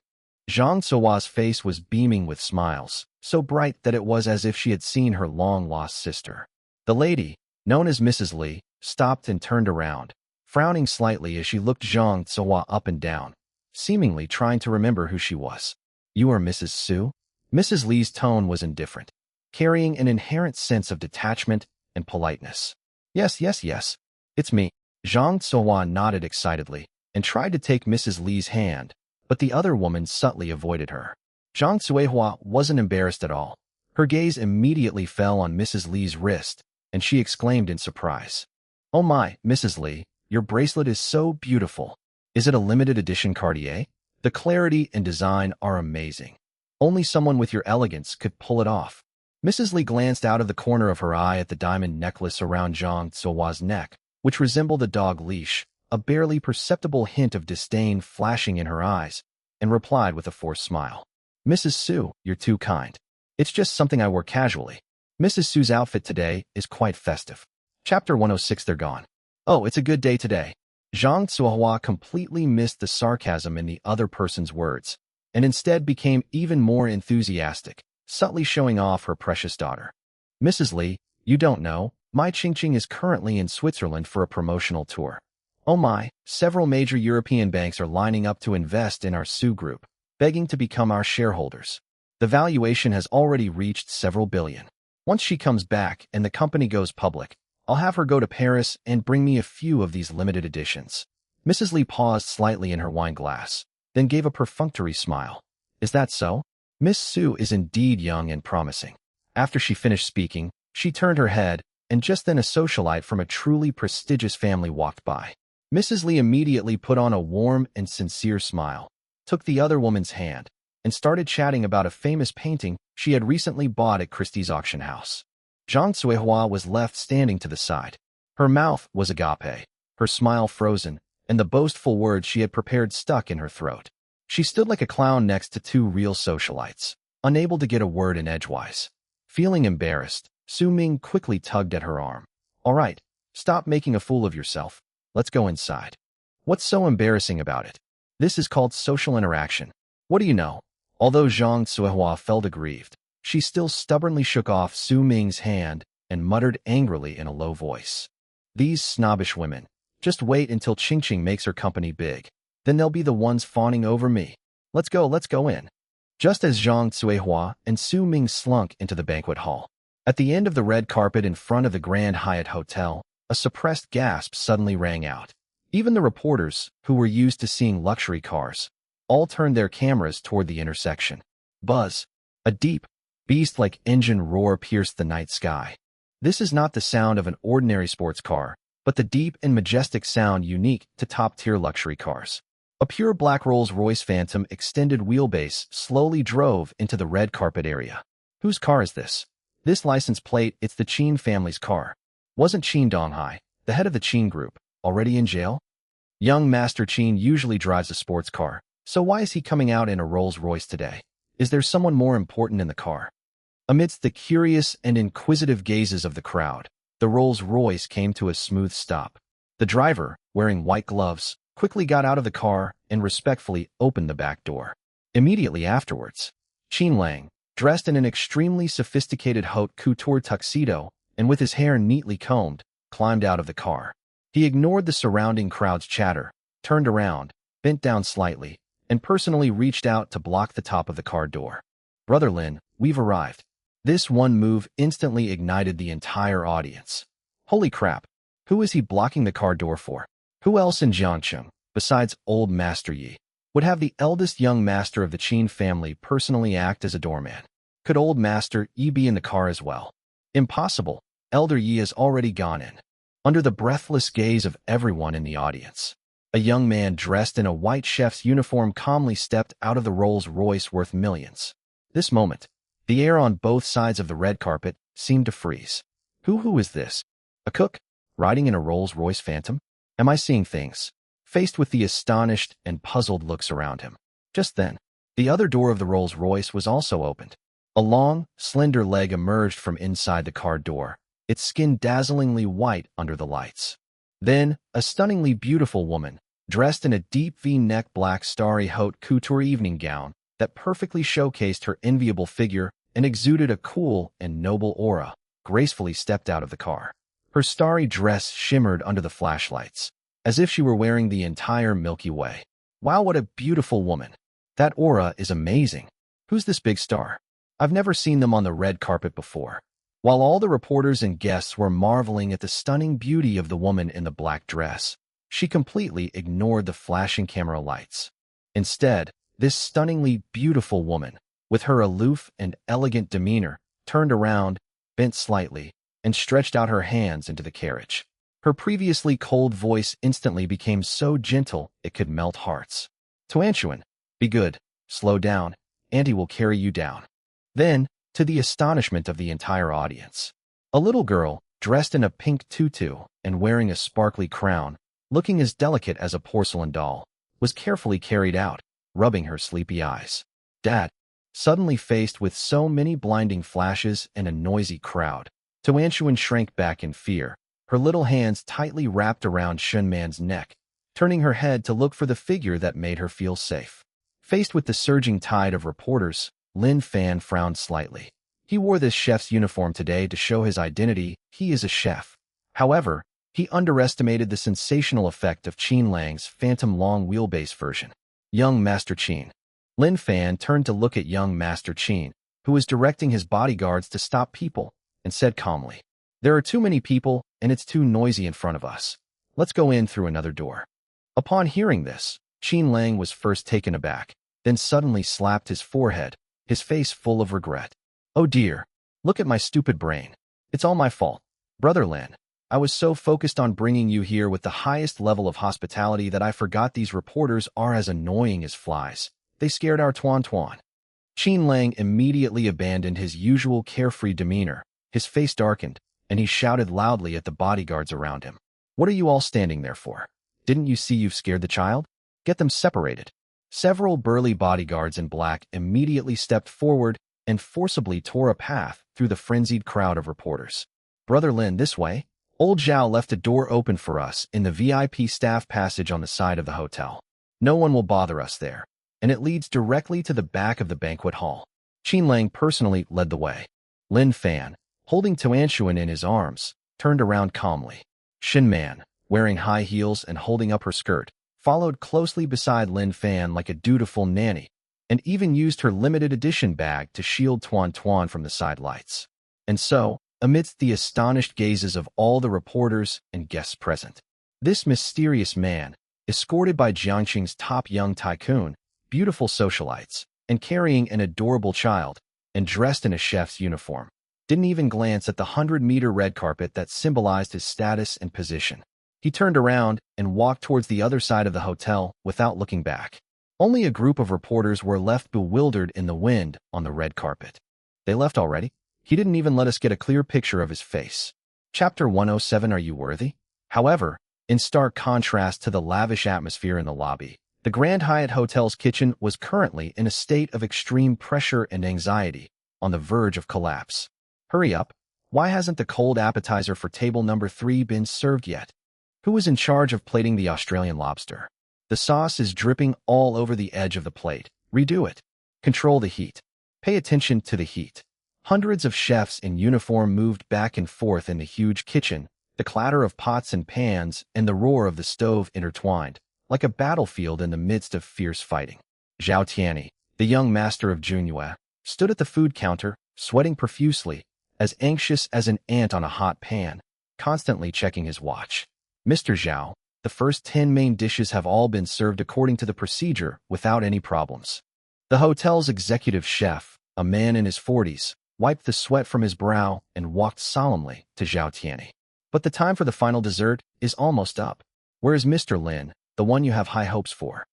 Zhang Zuohua's face was beaming with smiles, so bright that it was as if she had seen her long-lost sister. The lady, known as Mrs. Li, stopped and turned around, frowning slightly as she looked Zhang Zuohua up and down, seemingly trying to remember who she was. "You are Mrs. Su?" Mrs. Li's tone was indifferent, carrying an inherent sense of detachment and politeness. Yes, it's me." Zhang Zuohua nodded excitedly and tried to take Mrs. Li's hand, but the other woman subtly avoided her. Zhang Zuohua wasn't embarrassed at all. Her gaze immediately fell on Mrs. Li's wrist, and she exclaimed in surprise, "Oh my, Mrs. Li, your bracelet is so beautiful. Is it a limited edition Cartier? The clarity and design are amazing. Only someone with your elegance could pull it off." Mrs. Li glanced out of the corner of her eye at the diamond necklace around Zhang Zuohua's neck, which resembled a dog leash, a barely perceptible hint of disdain flashing in her eyes, and replied with a forced smile. "Mrs. Su, you're too kind. It's just something I wore casually. Mrs. Su's outfit today is quite festive." Chapter 106. They're gone. "Oh, it's a good day today." Zhang Zuohua completely missed the sarcasm in the other person's words, and instead became even more enthusiastic, subtly showing off her precious daughter. "Mrs. Li, you don't know, my Qingqing is currently in Switzerland for a promotional tour. Oh my, several major European banks are lining up to invest in our Su Group, begging to become our shareholders. The valuation has already reached several billion. Once she comes back and the company goes public, I'll have her go to Paris and bring me a few of these limited editions." Mrs. Li paused slightly in her wine glass, then gave a perfunctory smile. "Is that so?" Miss Su is indeed young and promising. After she finished speaking, she turned her head, and just then a socialite from a truly prestigious family walked by. Mrs. Lee immediately put on a warm and sincere smile, took the other woman's hand, and started chatting about a famous painting she had recently bought at Christie's auction house. Zhang Suihua was left standing to the side. Her mouth was agape, her smile frozen, and the boastful words she had prepared stuck in her throat. She stood like a clown next to two real socialites, unable to get a word in edgewise. Feeling embarrassed, Su Ming quickly tugged at her arm. "All right, stop making a fool of yourself. Let's go inside." "What's so embarrassing about it? This is called social interaction. What do you know?" Although Zhang Suihua felt aggrieved, she still stubbornly shook off Su Ming's hand and muttered angrily in a low voice. "These snobbish women. Just wait until Ching makes her company big. Then they'll be the ones fawning over me. Let's go in." Just as Zhang Suihua and Su Ming slunk into the banquet hall, at the end of the red carpet in front of the Grand Hyatt Hotel, a suppressed gasp suddenly rang out. Even the reporters, who were used to seeing luxury cars, all turned their cameras toward the intersection. Buzz! A deep, beast-like engine roar pierced the night sky. This is not the sound of an ordinary sports car, but the deep and majestic sound unique to top-tier luxury cars. A pure black Rolls-Royce Phantom extended wheelbase slowly drove into the red carpet area. Whose car is this? This license plate, it's the Qin family's car. Wasn't Qin Donghai, the head of the Qin group, already in jail? Young Master Qin usually drives a sports car, so why is he coming out in a Rolls-Royce today? Is there someone more important in the car? Amidst the curious and inquisitive gazes of the crowd, the Rolls-Royce came to a smooth stop. The driver, wearing white gloves, quickly got out of the car and respectfully opened the back door. Immediately afterwards, Qin Lang, dressed in an extremely sophisticated haute couture tuxedo and with his hair neatly combed, climbed out of the car. He ignored the surrounding crowd's chatter, turned around, bent down slightly, and personally reached out to block the top of the car door. "Brother Lin, we've arrived." This one move instantly ignited the entire audience. Holy crap, who is he blocking the car door for? Who else in Jiangcheng, besides old Master Yi, would have the eldest young master of the Qin family personally act as a doorman? Could old Master Yi be in the car as well? Impossible. Elder Yi has already gone in. Under the breathless gaze of everyone in the audience, a young man dressed in a white chef's uniform calmly stepped out of the Rolls-Royce worth millions. This moment, the air on both sides of the red carpet seemed to freeze. Who is this? A cook? Riding in a Rolls-Royce Phantom? Am I seeing things? Faced with the astonished and puzzled looks around him. Just then, the other door of the Rolls-Royce was also opened. A long, slender leg emerged from inside the car door, its skin dazzlingly white under the lights. Then, a stunningly beautiful woman, dressed in a deep V-neck black starry haute couture evening gown that perfectly showcased her enviable figure and exuded a cool and noble aura, gracefully stepped out of the car. Her starry dress shimmered under the flashlights, as if she were wearing the entire Milky Way. Wow, what a beautiful woman. That aura is amazing. Who's this big star? I've never seen them on the red carpet before. While all the reporters and guests were marveling at the stunning beauty of the woman in the black dress, she completely ignored the flashing camera lights. Instead, this stunningly beautiful woman, with her aloof and elegant demeanor, turned around, bent slightly, and stretched out her hands into the carriage. Her previously cold voice instantly became so gentle it could melt hearts. "Tuanshuan, be good, slow down, Auntie will carry you down." Then, to the astonishment of the entire audience, a little girl, dressed in a pink tutu and wearing a sparkly crown, looking as delicate as a porcelain doll, was carefully carried out, rubbing her sleepy eyes. "Dad," suddenly faced with so many blinding flashes and a noisy crowd, Tuanshuan shrank back in fear, her little hands tightly wrapped around Shunman's neck, turning her head to look for the figure that made her feel safe. Faced with the surging tide of reporters, Lin Fan frowned slightly. He wore this chef's uniform today to show his identity. He is a chef. However, he underestimated the sensational effect of Qin Lang's Phantom long wheelbase version. "Young Master Qin." Lin Fan turned to look at young Master Qin, who was directing his bodyguards to stop people, and said calmly, "There are too many people, and it's too noisy in front of us. Let's go in through another door." Upon hearing this, Qin Lang was first taken aback, then suddenly slapped his forehead, his face full of regret. Oh dear, look at my stupid brain. It's all my fault. Brother Lin, I was so focused on bringing you here with the highest level of hospitality that I forgot these reporters are as annoying as flies. They scared our Tuan Tuan. Qin Lang immediately abandoned his usual carefree demeanor. His face darkened, and he shouted loudly at the bodyguards around him. What are you all standing there for? Didn't you see you've scared the child? Get them separated. Several burly bodyguards in black immediately stepped forward and forcibly tore a path through the frenzied crowd of reporters. Brother Lin, this way. Old Zhao left a door open for us in the VIP staff passage on the side of the hotel. No one will bother us there, and it leads directly to the back of the banquet hall. Qin Lang personally led the way. Lin Fan, holding Tuanshuan in his arms, turned around calmly. Xin Man, wearing high heels and holding up her skirt, followed closely beside Lin Fan like a dutiful nanny, and even used her limited edition bag to shield Tuan Tuan from the side lights. And so, amidst the astonished gazes of all the reporters and guests present, this mysterious man, escorted by Jiangxing's top young tycoon, beautiful socialites, and carrying an adorable child, and dressed in a chef's uniform, didn't even glance at the 100-meter red carpet that symbolized his status and position. He turned around and walked towards the other side of the hotel without looking back. Only a group of reporters were left bewildered in the wind on the red carpet. They left already? He didn't even let us get a clear picture of his face. Chapter 107, Are You Worthy? However, in stark contrast to the lavish atmosphere in the lobby, the Grand Hyatt Hotel's kitchen was currently in a state of extreme pressure and anxiety, on the verge of collapse. Hurry up. Why hasn't the cold appetizer for table number 3 been served yet? Who is in charge of plating the Australian lobster? The sauce is dripping all over the edge of the plate. Redo it. Control the heat. Pay attention to the heat. Hundreds of chefs in uniform moved back and forth in the huge kitchen, the clatter of pots and pans and the roar of the stove intertwined, like a battlefield in the midst of fierce fighting. Zhao Tianyi, the young master of Junyue, stood at the food counter, sweating profusely, as anxious as an ant on a hot pan, constantly checking his watch. Mr. Zhao, the first 10 main dishes have all been served according to the procedure without any problems. The hotel's executive chef, a man in his 40s, wiped the sweat from his brow and walked solemnly to Zhao Tianyi. But the time for the final dessert is almost up. Where is Mr. Lin, the one you have high hopes for?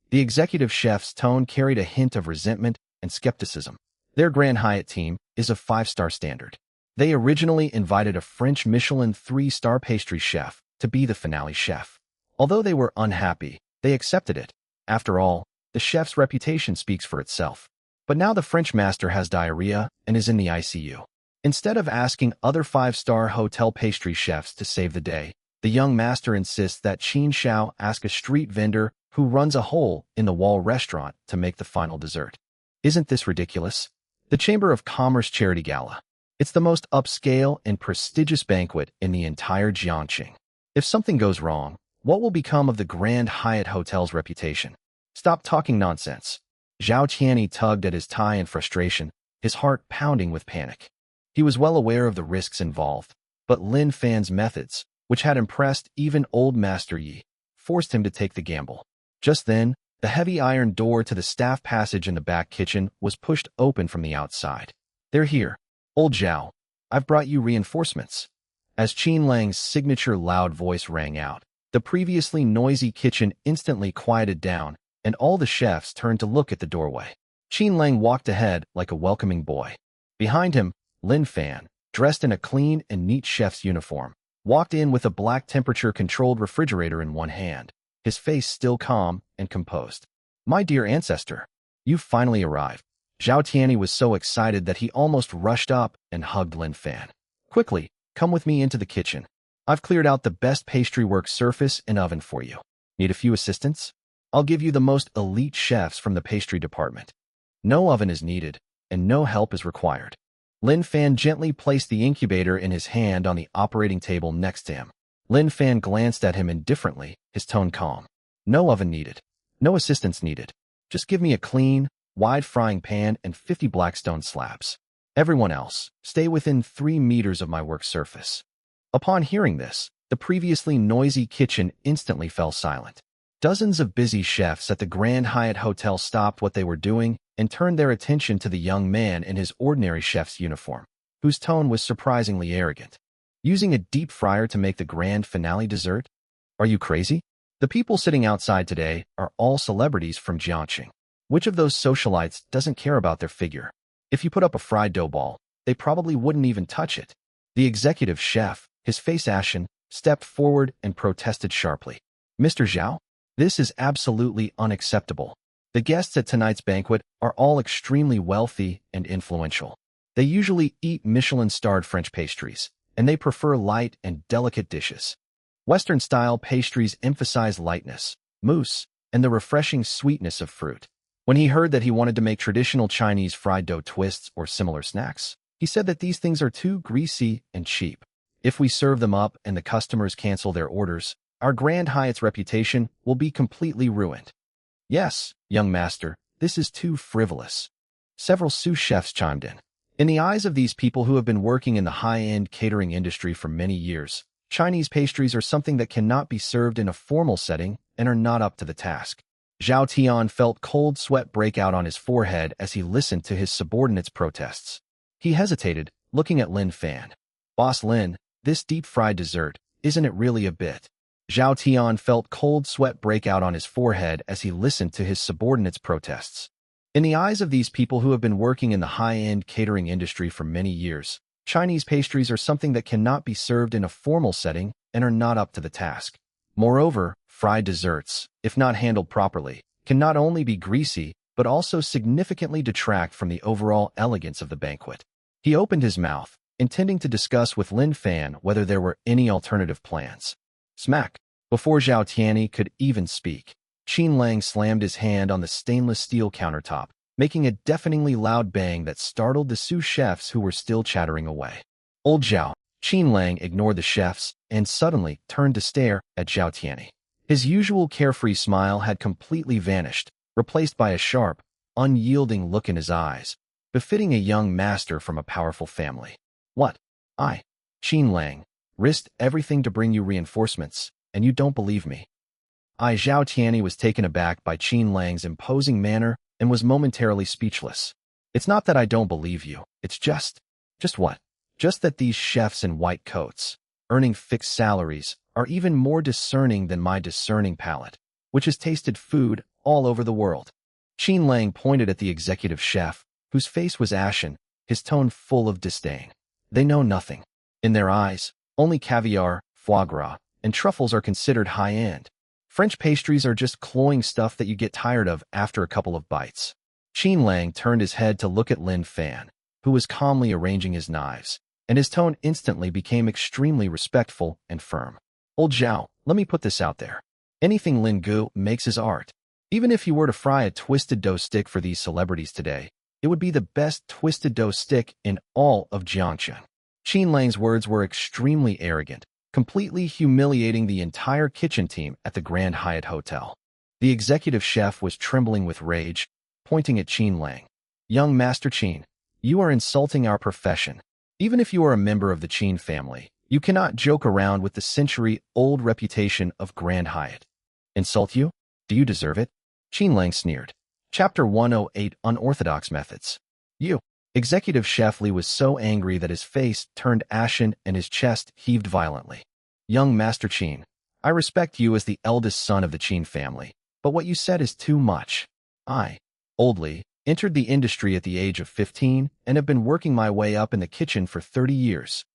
The executive chef's tone carried a hint of resentment and skepticism. Their Grand Hyatt team is of 5-star standard. They originally invited a French Michelin 3-star pastry chef to be the finale chef. Although they were unhappy, they accepted it. After all, the chef's reputation speaks for itself. But now the French master has diarrhea and is in the ICU. Instead of asking other 5-star hotel pastry chefs to save the day, the young master insists that Qin Xiao ask a street vendor who runs a hole-in-the-wall restaurant to make the final dessert. Isn't this ridiculous? The Chamber of Commerce Charity Gala. It's the most upscale and prestigious banquet in the entire Jiangxing. If something goes wrong, what will become of the Grand Hyatt Hotel's reputation? Stop talking nonsense. Zhao Tianyi tugged at his tie in frustration, his heart pounding with panic. He was well aware of the risks involved, but Lin Fan's methods, which had impressed even old Master Yi, forced him to take the gamble. Just then, the heavy iron door to the staff passage in the back kitchen was pushed open from the outside. They're here. Old Zhao, I've brought you reinforcements. As Qin Lang's signature loud voice rang out, the previously noisy kitchen instantly quieted down, and all the chefs turned to look at the doorway. Qin Lang walked ahead like a welcoming boy. Behind him, Lin Fan, dressed in a clean and neat chef's uniform, walked in with a black temperature-controlled refrigerator in one hand, his face still calm and composed. My dear ancestor, you've finally arrived. Zhao Tianyi was so excited that he almost rushed up and hugged Lin Fan. Quickly, come with me into the kitchen. I've cleared out the best pastry work surface and oven for you. Need a few assistants? I'll give you the most elite chefs from the pastry department. No oven is needed, and no help is required. Lin Fan gently placed the incubator in his hand on the operating table next to him. Lin Fan glanced at him indifferently, his tone calm. No oven needed. No assistance needed. Just give me a clean, wide frying pan and 50 blackstone slabs. Everyone else, stay within 3 meters of my work surface. Upon hearing this, the previously noisy kitchen instantly fell silent. Dozens of busy chefs at the Grand Hyatt Hotel stopped what they were doing and turned their attention to the young man in his ordinary chef's uniform, whose tone was surprisingly arrogant. Using a deep fryer to make the grand finale dessert? Are you crazy? The people sitting outside today are all celebrities from Jiangxing. Which of those socialites doesn't care about their figure? If you put up a fried dough ball, they probably wouldn't even touch it. The executive chef, his face ashen, stepped forward and protested sharply. Mr. Zhao, this is absolutely unacceptable. The guests at tonight's banquet are all extremely wealthy and influential. They usually eat Michelin-starred French pastries, and they prefer light and delicate dishes. Western-style pastries emphasize lightness, mousse, and the refreshing sweetness of fruit. When he heard that he wanted to make traditional Chinese fried dough twists or similar snacks, he said that these things are too greasy and cheap. If we serve them up and the customers cancel their orders, our Grand Hyatt's reputation will be completely ruined. Yes, young master, this is too frivolous. Several sous chefs chimed in. In the eyes of these people who have been working in the high-end catering industry for many years, Chinese pastries are something that cannot be served in a formal setting and are not up to the task. Zhao Tian felt cold sweat break out on his forehead as he listened to his subordinates' protests. He hesitated, looking at Lin Fan. Boss Lin, this deep-fried dessert, isn't it really a bit? Zhao Tian felt cold sweat break out on his forehead as he listened to his subordinates' protests. In the eyes of these people who have been working in the high-end catering industry for many years, Chinese pastries are something that cannot be served in a formal setting and are not up to the task. Moreover, fried desserts, if not handled properly, can not only be greasy, but also significantly detract from the overall elegance of the banquet. He opened his mouth, intending to discuss with Lin Fan whether there were any alternative plans. Smack! Before Zhao Tianyi could even speak, Qin Lang slammed his hand on the stainless steel countertop, making a deafeningly loud bang that startled the sous chefs who were still chattering away. Old Zhao, Qin Lang ignored the chefs and suddenly turned to stare at Zhao Tianyi. His usual carefree smile had completely vanished, replaced by a sharp, unyielding look in his eyes, befitting a young master from a powerful family. What? Qin Lang, risked everything to bring you reinforcements, and you don't believe me. Zhao Tianyi was taken aback by Qin Lang's imposing manner and was momentarily speechless. It's not that I don't believe you, it's just what? Just that these chefs in white coats, earning fixed salaries, are even more discerning than my discerning palate, which has tasted food all over the world. Qin Lang pointed at the executive chef, whose face was ashen, his tone full of disdain. They know nothing. In their eyes, only caviar, foie gras, and truffles are considered high-end. French pastries are just cloying stuff that you get tired of after a couple of bites. Qin Lang turned his head to look at Lin Fan, who was calmly arranging his knives, and his tone instantly became extremely respectful and firm. Old Zhao, let me put this out there. Anything Lin Gu makes is art. Even if you were to fry a twisted dough stick for these celebrities today, it would be the best twisted dough stick in all of Jiangxing. Qin Lang's words were extremely arrogant, completely humiliating the entire kitchen team at the Grand Hyatt Hotel. The executive chef was trembling with rage, pointing at Qin Lang. Young Master Qin, you are insulting our profession. Even if you are a member of the Qin family, you cannot joke around with the century-old reputation of Grand Hyatt. Insult you? Do you deserve it? Qin Lang sneered. Chapter 108 Unorthodox Methods. You. Executive Chef Li was so angry that his face turned ashen and his chest heaved violently. Young Master Qin, I respect you as the eldest son of the Qin family, but what you said is too much. I, Old Li, entered the industry at the age of 15 and have been working my way up in the kitchen for 30 years.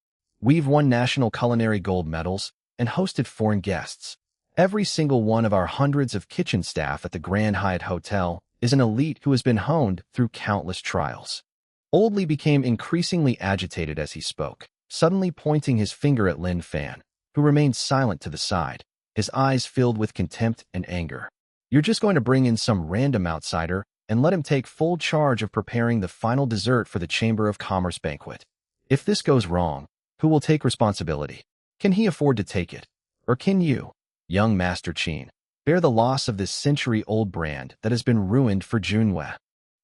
We've won national culinary gold medals and hosted foreign guests. Every single one of our hundreds of kitchen staff at the Grand Hyatt Hotel is an elite who has been honed through countless trials. Old Li became increasingly agitated as he spoke, suddenly pointing his finger at Lin Fan, who remained silent to the side, his eyes filled with contempt and anger. You're just going to bring in some random outsider and let him take full charge of preparing the final dessert for the Chamber of Commerce banquet. If this goes wrong, who will take responsibility? Can he afford to take it? Or can you, young Master Qin, bear the loss of this century-old brand that has been ruined for Junhua?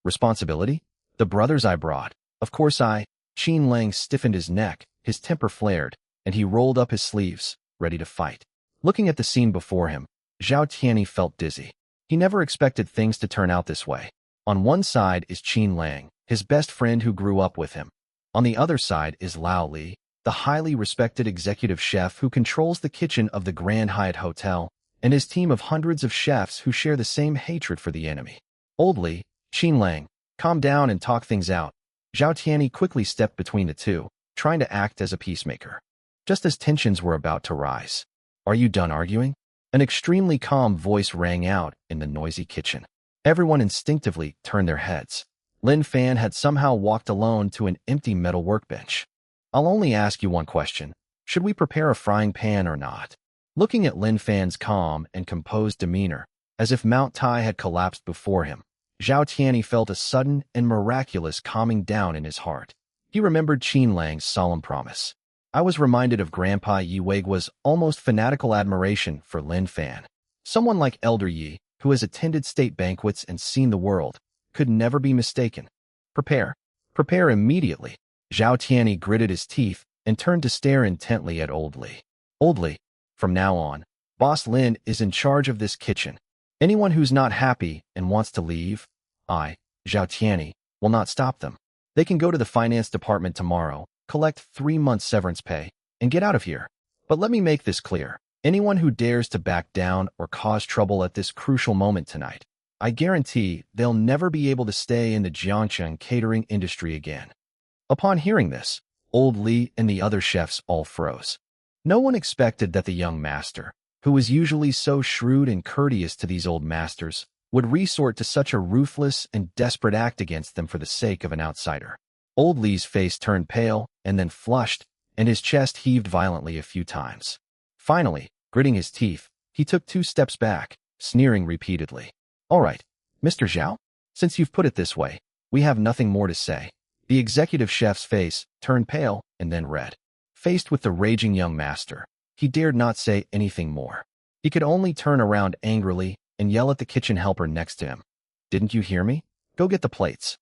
Responsibility? The brothers I brought. Of course Qin Lang stiffened his neck, his temper flared, and he rolled up his sleeves, ready to fight. Looking at the scene before him, Zhao Tianyi felt dizzy. He never expected things to turn out this way. On one side is Qin Lang, his best friend who grew up with him. On the other side is Lao Li, the highly respected executive chef who controls the kitchen of the Grand Hyatt Hotel, and his team of hundreds of chefs who share the same hatred for the enemy. Old Li, Qin Lang, calm down and talk things out. Zhao Tianyi quickly stepped between the two, trying to act as a peacemaker. Just as tensions were about to rise. Are you done arguing? An extremely calm voice rang out in the noisy kitchen. Everyone instinctively turned their heads. Lin Fan had somehow walked alone to an empty metal workbench. I'll only ask you one question. Should we prepare a frying pan or not? Looking at Lin Fan's calm and composed demeanor, as if Mount Tai had collapsed before him, Zhao Tianyi felt a sudden and miraculous calming down in his heart. He remembered Qin Lang's solemn promise. I was reminded of Grandpa Yi Weigua's almost fanatical admiration for Lin Fan. Someone like Elder Yi, who has attended state banquets and seen the world, could never be mistaken. Prepare. Prepare immediately. Zhao Tianyi gritted his teeth and turned to stare intently at Old Li. Old Li, from now on, Boss Lin is in charge of this kitchen. Anyone who's not happy and wants to leave, I, Zhao Tianyi, will not stop them. They can go to the finance department tomorrow, collect 3 months severance pay, and get out of here. But let me make this clear. Anyone who dares to back down or cause trouble at this crucial moment tonight, I guarantee they'll never be able to stay in the Jiangcheng catering industry again. Upon hearing this, Old Li and the other chefs all froze. No one expected that the young master, who was usually so shrewd and courteous to these old masters, would resort to such a ruthless and desperate act against them for the sake of an outsider. Old Li's face turned pale and then flushed, and his chest heaved violently a few times. Finally, gritting his teeth, he took 2 steps back, sneering repeatedly. All right, Mr. Zhao, since you've put it this way, we have nothing more to say. The executive chef's face turned pale and then red. Faced with the raging young master, he dared not say anything more. He could only turn around angrily and yell at the kitchen helper next to him. Didn't you hear me? Go get the plates.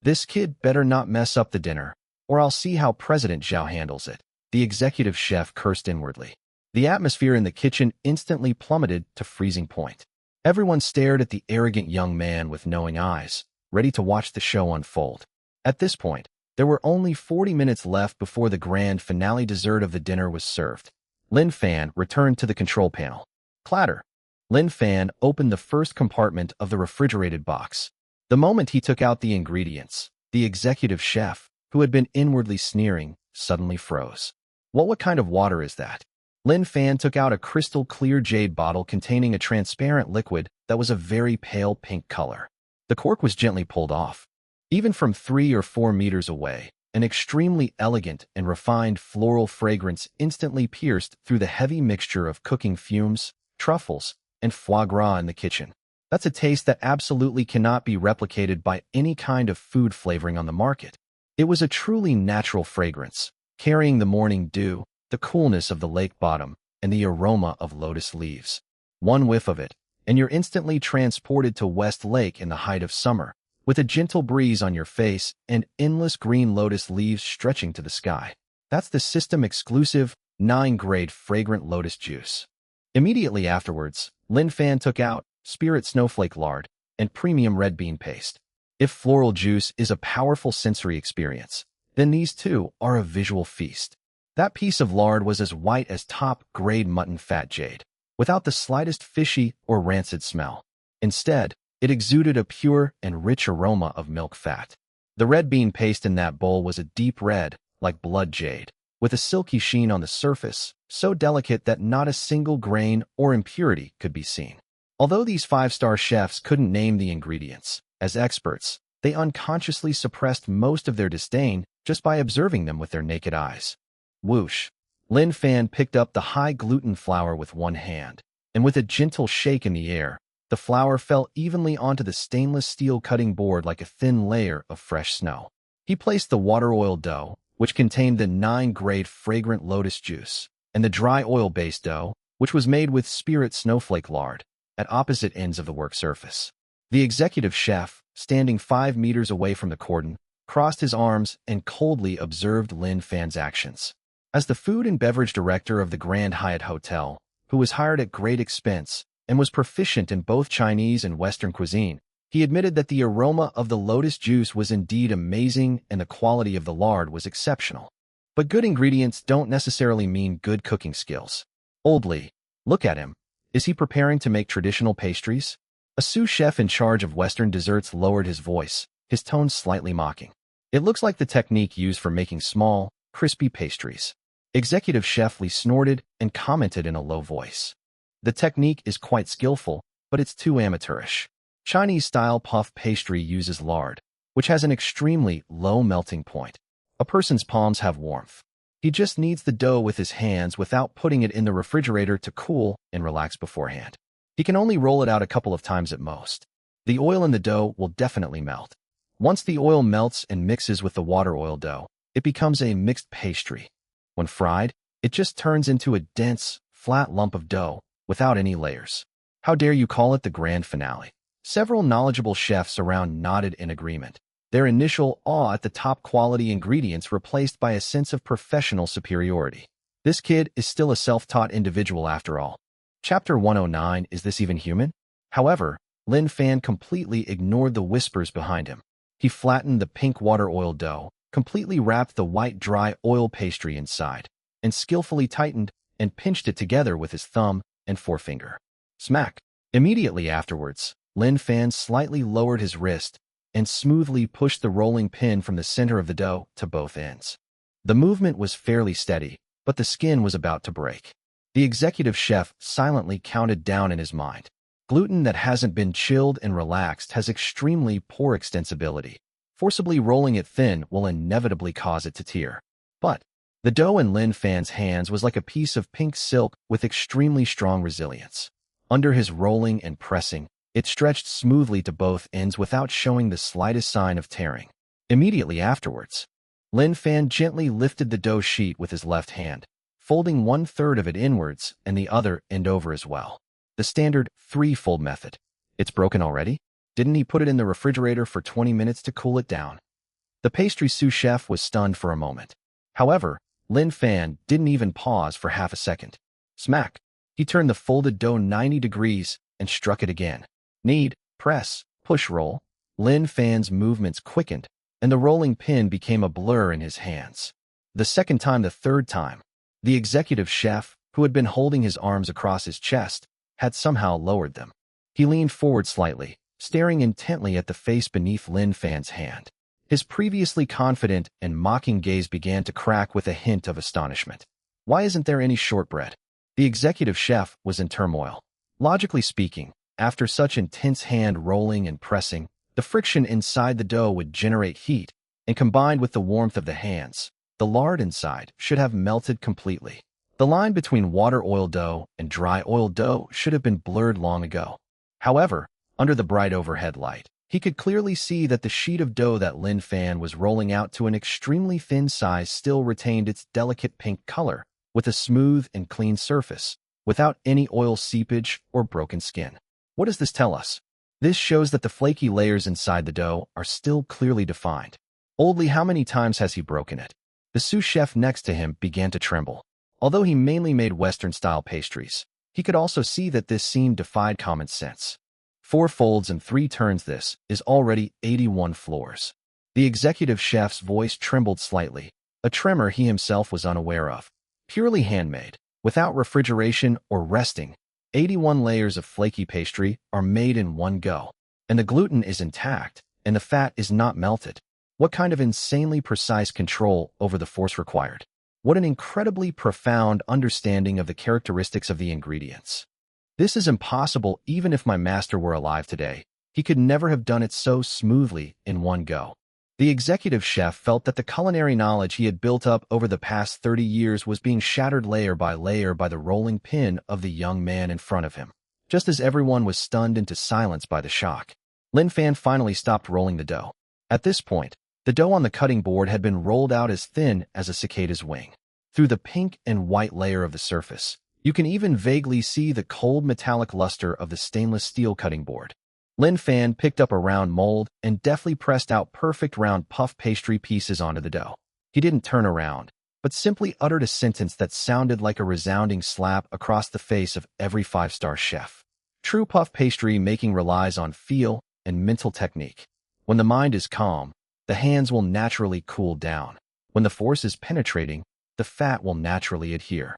This kid better not mess up the dinner, or I'll see how President Zhao handles it. The executive chef cursed inwardly. The atmosphere in the kitchen instantly plummeted to freezing point. Everyone stared at the arrogant young man with knowing eyes, ready to watch the show unfold. At this point, there were only 40 minutes left before the grand finale dessert of the dinner was served. Lin Fan returned to the control panel. Clatter. Lin Fan opened the first compartment of the refrigerated box. The moment he took out the ingredients, the executive chef, who had been inwardly sneering, suddenly froze. What kind of water is that? Lin Fan took out a crystal-clear jade bottle containing a transparent liquid that was a very pale pink color. The cork was gently pulled off. Even from 3 or 4 meters away, an extremely elegant and refined floral fragrance instantly pierced through the heavy mixture of cooking fumes, truffles, and foie gras in the kitchen. That's a taste that absolutely cannot be replicated by any kind of food flavoring on the market. It was a truly natural fragrance, carrying the morning dew, the coolness of the lake bottom, and the aroma of lotus leaves. One whiff of it, and you're instantly transported to West Lake in the height of summer, with a gentle breeze on your face and endless green lotus leaves stretching to the sky. That's the system-exclusive, 9-grade fragrant lotus juice. Immediately afterwards, Lin Fan took out spirit snowflake lard and premium red bean paste. If floral juice is a powerful sensory experience, then these two are a visual feast. That piece of lard was as white as top-grade mutton fat jade, without the slightest fishy or rancid smell. Instead, it exuded a pure and rich aroma of milk fat. The red bean paste in that bowl was a deep red, like blood jade, with a silky sheen on the surface, so delicate that not a single grain or impurity could be seen. Although these 5-star chefs couldn't name the ingredients, as experts, they unconsciously suppressed most of their disdain just by observing them with their naked eyes. Whoosh! Lin Fan picked up the high-gluten flour with one hand, and with a gentle shake in the air, the flour fell evenly onto the stainless steel cutting board like a thin layer of fresh snow. He placed the water oil dough, which contained the 9-grade fragrant lotus juice, and the dry oil-based dough, which was made with spirit snowflake lard, at opposite ends of the work surface. The executive chef, standing 5 meters away from the cordon, crossed his arms and coldly observed Lin Fan's actions. As the food and beverage director of the Grand Hyatt Hotel, who was hired at great expense and was proficient in both Chinese and Western cuisine. He admitted that the aroma of the lotus juice was indeed amazing and the quality of the lard was exceptional. But good ingredients don't necessarily mean good cooking skills. Old Lee, look at him. Is he preparing to make traditional pastries? A sous chef in charge of Western desserts lowered his voice, his tone slightly mocking. It looks like the technique used for making small, crispy pastries. Executive Chef Lee snorted and commented in a low voice. The technique is quite skillful, but it's too amateurish. Chinese-style puff pastry uses lard, which has an extremely low melting point. A person's palms have warmth. He just kneads the dough with his hands without putting it in the refrigerator to cool and relax beforehand. He can only roll it out a couple of times at most. The oil in the dough will definitely melt. Once the oil melts and mixes with the water oil dough, it becomes a mixed pastry. When fried, it just turns into a dense, flat lump of dough without any layers. How dare you call it the grand finale? Several knowledgeable chefs around nodded in agreement, their initial awe at the top-quality ingredients replaced by a sense of professional superiority. This kid is still a self-taught individual after all. Chapter 109, Is This Even Human? However, Lin Fan completely ignored the whispers behind him. He flattened the pink water oil dough, completely wrapped the white dry oil pastry inside, and skillfully tightened and pinched it together with his thumb and forefinger. Smack! Immediately afterwards, Lin Fan slightly lowered his wrist and smoothly pushed the rolling pin from the center of the dough to both ends. The movement was fairly steady, but the skin was about to break. The executive chef silently counted down in his mind. Gluten that hasn't been chilled and relaxed has extremely poor extensibility. Forcibly rolling it thin will inevitably cause it to tear. But the dough in Lin Fan's hands was like a piece of pink silk with extremely strong resilience. Under his rolling and pressing, it stretched smoothly to both ends without showing the slightest sign of tearing. Immediately afterwards, Lin Fan gently lifted the dough sheet with his left hand, folding 1/3 of it inwards and the other end over as well. The standard three-fold method. It's broken already? Didn't he put it in the refrigerator for 20 minutes to cool it down? The pastry sous chef was stunned for a moment. However, Lin Fan didn't even pause for half a second. Smack! He turned the folded dough 90 degrees and struck it again. Knead, press, push roll. Lin Fan's movements quickened, and the rolling pin became a blur in his hands. The second time, the third time. The executive chef, who had been holding his arms across his chest, had somehow lowered them. He leaned forward slightly, staring intently at the face beneath Lin Fan's hand. His previously confident and mocking gaze began to crack with a hint of astonishment. Why isn't there any shortbread? The executive chef was in turmoil. Logically speaking, after such intense hand rolling and pressing, the friction inside the dough would generate heat, and combined with the warmth of the hands, the lard inside should have melted completely. The line between water oil dough and dry oil dough should have been blurred long ago. However, under the bright overhead light, he could clearly see that the sheet of dough that Lin Fan was rolling out to an extremely thin size still retained its delicate pink color, with a smooth and clean surface, without any oil seepage or broken skin. What does this tell us? This shows that the flaky layers inside the dough are still clearly defined. Old Lee, how many times has he broken it? The sous chef next to him began to tremble. Although he mainly made Western-style pastries, he could also see that this scene defied common sense. 4 folds and 3 turns, this is already 81 floors. The executive chef's voice trembled slightly, a tremor he himself was unaware of. Purely handmade, without refrigeration or resting, 81 layers of flaky pastry are made in one go, and the gluten is intact, and the fat is not melted. What kind of insanely precise control over the force required? What an incredibly profound understanding of the characteristics of the ingredients. This is impossible even if my master were alive today. He could never have done it so smoothly in one go. The executive chef felt that the culinary knowledge he had built up over the past 30 years was being shattered layer by layer by the rolling pin of the young man in front of him. Just as everyone was stunned into silence by the shock, Lin Fan finally stopped rolling the dough. At this point, the dough on the cutting board had been rolled out as thin as a cicada's wing. Through the pink and white layer of the surface, you can even vaguely see the cold metallic luster of the stainless steel cutting board. Lin Fan picked up a round mold and deftly pressed out perfect round puff pastry pieces onto the dough. He didn't turn around, but simply uttered a sentence that sounded like a resounding slap across the face of every 5-star chef. True puff pastry making relies on feel and mental technique. When the mind is calm, the hands will naturally cool down. When the force is penetrating, the fat will naturally adhere.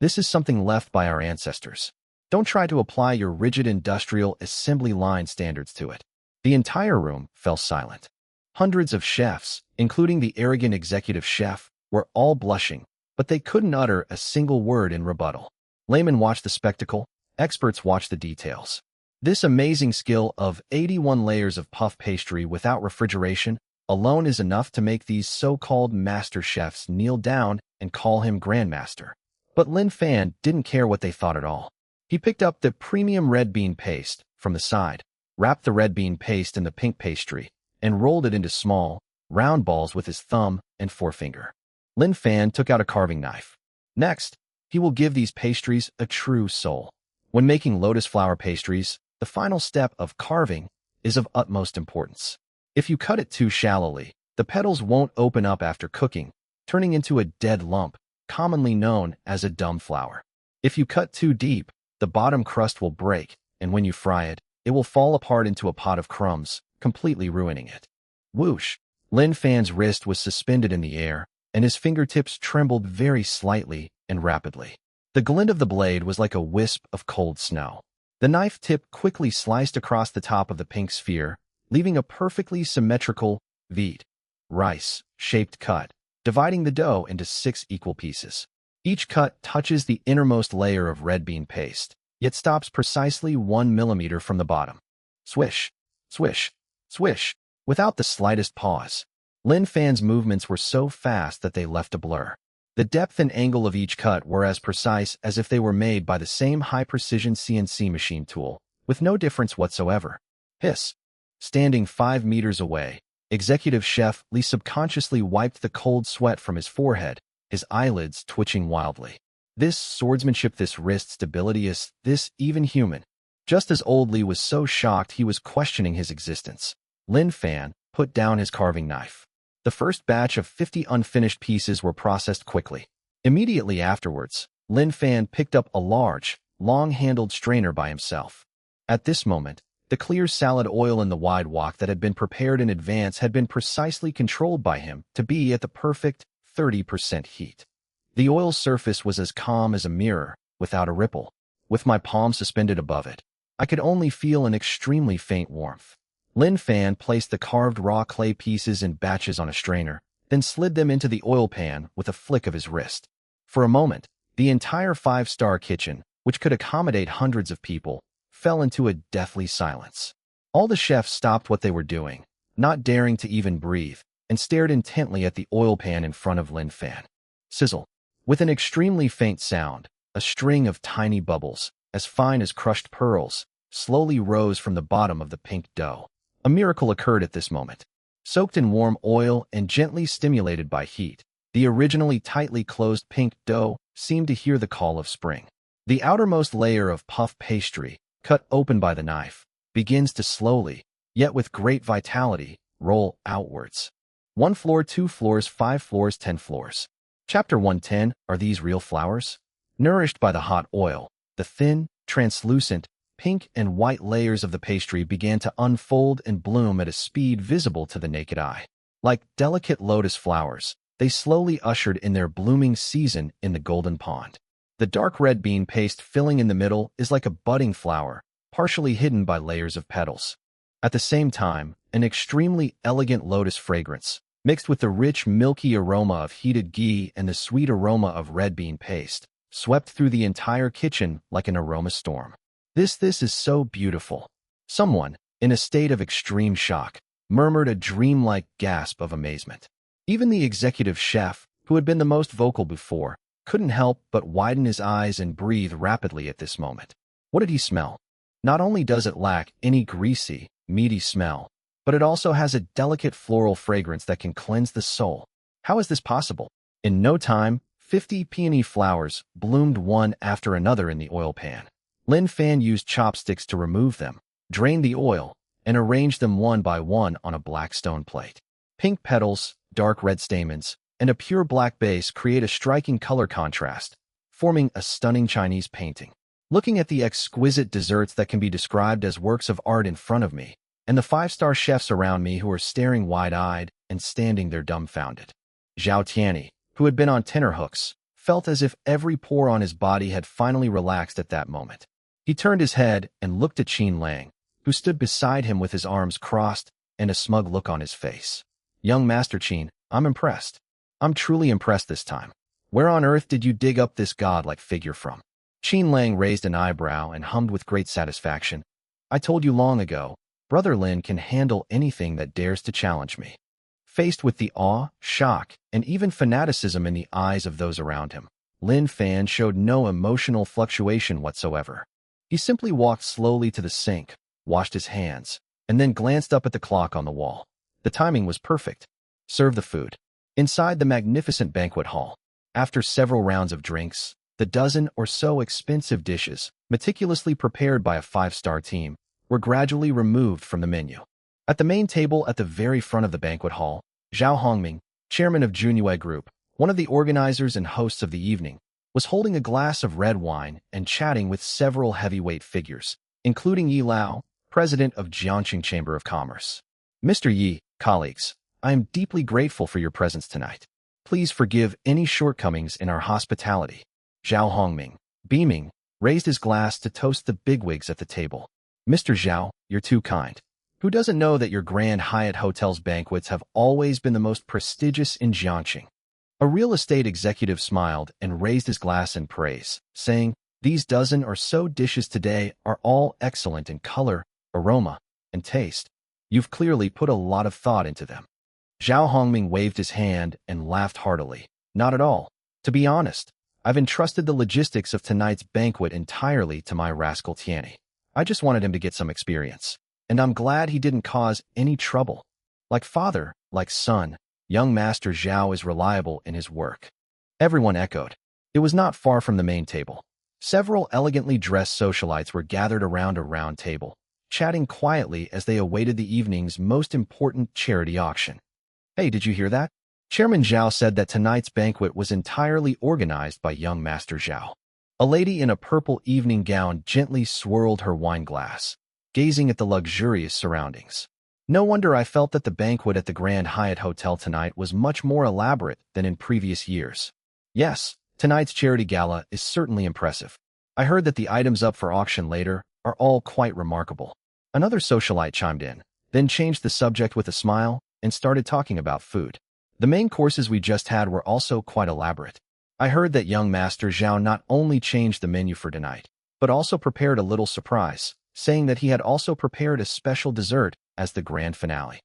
This is something left by our ancestors. Don't try to apply your rigid industrial assembly line standards to it. The entire room fell silent. Hundreds of chefs, including the arrogant executive chef, were all blushing, but they couldn't utter a single word in rebuttal. Laymen watched the spectacle, experts watched the details. This amazing skill of 81 layers of puff pastry without refrigeration alone is enough to make these so-called master chefs kneel down and call him grandmaster. But Lin Fan didn't care what they thought at all. He picked up the premium red bean paste from the side, wrapped the red bean paste in the pink pastry, and rolled it into small, round balls with his thumb and forefinger. Lin Fan took out a carving knife. Next, he will give these pastries a true soul. When making lotus flower pastries, the final step of carving is of utmost importance. If you cut it too shallowly, the petals won't open up after cooking, turning into a dead lump, commonly known as a dumb flower. If you cut too deep, the bottom crust will break, and when you fry it, it will fall apart into a pot of crumbs, completely ruining it. Whoosh! Lin Fan's wrist was suspended in the air, and his fingertips trembled very slightly and rapidly. The glint of the blade was like a wisp of cold snow. The knife tip quickly sliced across the top of the pink sphere, leaving a perfectly symmetrical vide rice-shaped cut, dividing the dough into 6 equal pieces. Each cut touches the innermost layer of red bean paste, yet stops precisely 1 millimeter from the bottom. Swish, swish, swish, without the slightest pause. Lin Fan's movements were so fast that they left a blur. The depth and angle of each cut were as precise as if they were made by the same high-precision CNC machine tool, with no difference whatsoever. Hiss! Standing 5 meters away, executive chef Lee subconsciously wiped the cold sweat from his forehead, his eyelids twitching wildly. This swordsmanship, this wrist stability, is this even human? Just as old Lee was so shocked he was questioning his existence, Lin Fan put down his carving knife. The first batch of 50 unfinished pieces were processed quickly. Immediately afterwards, Lin Fan picked up a large, long-handled strainer by himself. At this moment, the clear salad oil in the wide wok that had been prepared in advance had been precisely controlled by him to be at the perfect 30% heat. The oil's surface was as calm as a mirror, without a ripple. With my palm suspended above it, I could only feel an extremely faint warmth. Lin Fan placed the carved raw clay pieces in batches on a strainer, then slid them into the oil pan with a flick of his wrist. For a moment, the entire 5-star kitchen, which could accommodate hundreds of people, fell into a deathly silence. All the chefs stopped what they were doing, not daring to even breathe, and stared intently at the oil pan in front of Lin Fan. Sizzle. With an extremely faint sound, a string of tiny bubbles, as fine as crushed pearls, slowly rose from the bottom of the pink dough. A miracle occurred at this moment. Soaked in warm oil and gently stimulated by heat, the originally tightly closed pink dough seemed to hear the call of spring. The outermost layer of puff pastry, cut open by the knife, begins to slowly, yet with great vitality, roll outwards. 1 floor, 2 floors, 5 floors, 10 floors. Chapter 110, Are These Real Flowers? Nourished by the hot oil, the thin, translucent, pink and white layers of the pastry began to unfold and bloom at a speed visible to the naked eye. Like delicate lotus flowers, they slowly ushered in their blooming season in the golden pond. The dark red bean paste filling in the middle is like a budding flower, partially hidden by layers of petals. At the same time, an extremely elegant lotus fragrance, mixed with the rich milky aroma of heated ghee and the sweet aroma of red bean paste, swept through the entire kitchen like an aroma storm. This is so beautiful. Someone, in a state of extreme shock, murmured a dreamlike gasp of amazement. Even the executive chef, who had been the most vocal before, couldn't help but widen his eyes and breathe rapidly at this moment. What did he smell? Not only does it lack any greasy, meaty smell, but it also has a delicate floral fragrance that can cleanse the soul. How is this possible? In no time, 50 peony flowers bloomed one after another in the oil pan. Lin Fan used chopsticks to remove them, drain the oil, and arrange them one by one on a black stone plate. Pink petals, dark red stamens, and a pure black base create a striking color contrast, forming a stunning Chinese painting. looking at the exquisite desserts that can be described as works of art in front of me, and the five-star chefs around me who are staring wide-eyed and standing there dumbfounded. Zhao Tianyi, who had been on tenterhooks, felt as if every pore on his body had finally relaxed at that moment. He turned his head and looked at Qin Lang, who stood beside him with his arms crossed and a smug look on his face. Young Master Qin, I'm impressed. I'm truly impressed this time. Where on earth did you dig up this godlike figure from? Qin Lang raised an eyebrow and hummed with great satisfaction. I told you long ago, Brother Lin can handle anything that dares to challenge me. Faced with the awe, shock, and even fanaticism in the eyes of those around him, Lin Fan showed no emotional fluctuation whatsoever. He simply walked slowly to the sink, washed his hands, and then glanced up at the clock on the wall. The timing was perfect. Serve the food. Inside the magnificent banquet hall, after several rounds of drinks, the dozen or so expensive dishes, meticulously prepared by a five-star team, were gradually removed from the menu. At the main table at the very front of the banquet hall, Zhao Hongming, chairman of Junyue Group, one of the organizers and hosts of the evening, was holding a glass of red wine and chatting with several heavyweight figures, including Yi Lao, president of Jiangqing Chamber of Commerce. Mr. Yi, colleagues, I am deeply grateful for your presence tonight. Please forgive any shortcomings in our hospitality. Zhao Hongming, beaming, raised his glass to toast the bigwigs at the table. Mr. Zhao, you're too kind. Who doesn't know that your Grand Hyatt Hotel's banquets have always been the most prestigious in Jiangqing? A real estate executive smiled and raised his glass in praise, saying, these dozen or so dishes today are all excellent in color, aroma, and taste. You've clearly put a lot of thought into them. Zhao Hongming waved his hand and laughed heartily. Not at all. To be honest, I've entrusted the logistics of tonight's banquet entirely to my rascal Tianyi. I just wanted him to get some experience, and I'm glad he didn't cause any trouble. Like father, like son, young Master Zhao is reliable in his work. Everyone echoed. It was not far from the main table. Several elegantly dressed socialites were gathered around a round table, chatting quietly as they awaited the evening's most important charity auction. Hey, did you hear that? Chairman Zhao said that tonight's banquet was entirely organized by young Master Zhao. A lady in a purple evening gown gently swirled her wine glass, gazing at the luxurious surroundings. No wonder I felt that the banquet at the Grand Hyatt Hotel tonight was much more elaborate than in previous years. Yes, tonight's charity gala is certainly impressive. I heard that the items up for auction later are all quite remarkable. Another socialite chimed in, then changed the subject with a smile and started talking about food. The main courses we just had were also quite elaborate. I heard that young Master Zhao not only changed the menu for tonight, but also prepared a little surprise, saying that he had also prepared a special dessert as the grand finale.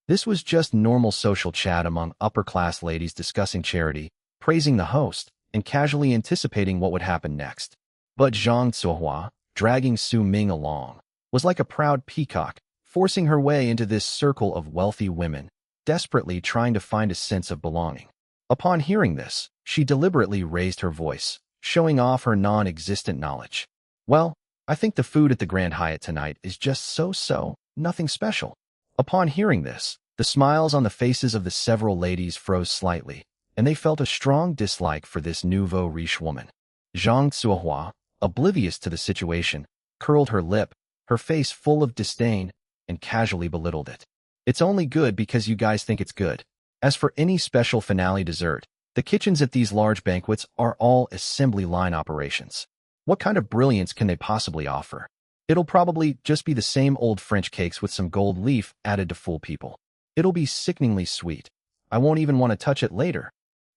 This was just normal social chat among upper-class ladies discussing charity, praising the host, and casually anticipating what would happen next. But Zhang Zuohua, dragging Su Ming along, was like a proud peacock, forcing her way into this circle of wealthy women, desperately trying to find a sense of belonging. Upon hearing this, she deliberately raised her voice, showing off her non-existent knowledge. Well, I think the food at the Grand Hyatt tonight is just so-so, nothing special. Upon hearing this, the smiles on the faces of the several ladies froze slightly, and they felt a strong dislike for this nouveau riche woman. Zhang Zuohua, oblivious to the situation, curled her lip, her face full of disdain, and casually belittled it. It's only good because you guys think it's good. As for any special finale dessert, the kitchens at these large banquets are all assembly line operations. What kind of brilliance can they possibly offer? It'll probably just be the same old French cakes with some gold leaf added to fool people. It'll be sickeningly sweet. I won't even want to touch it later.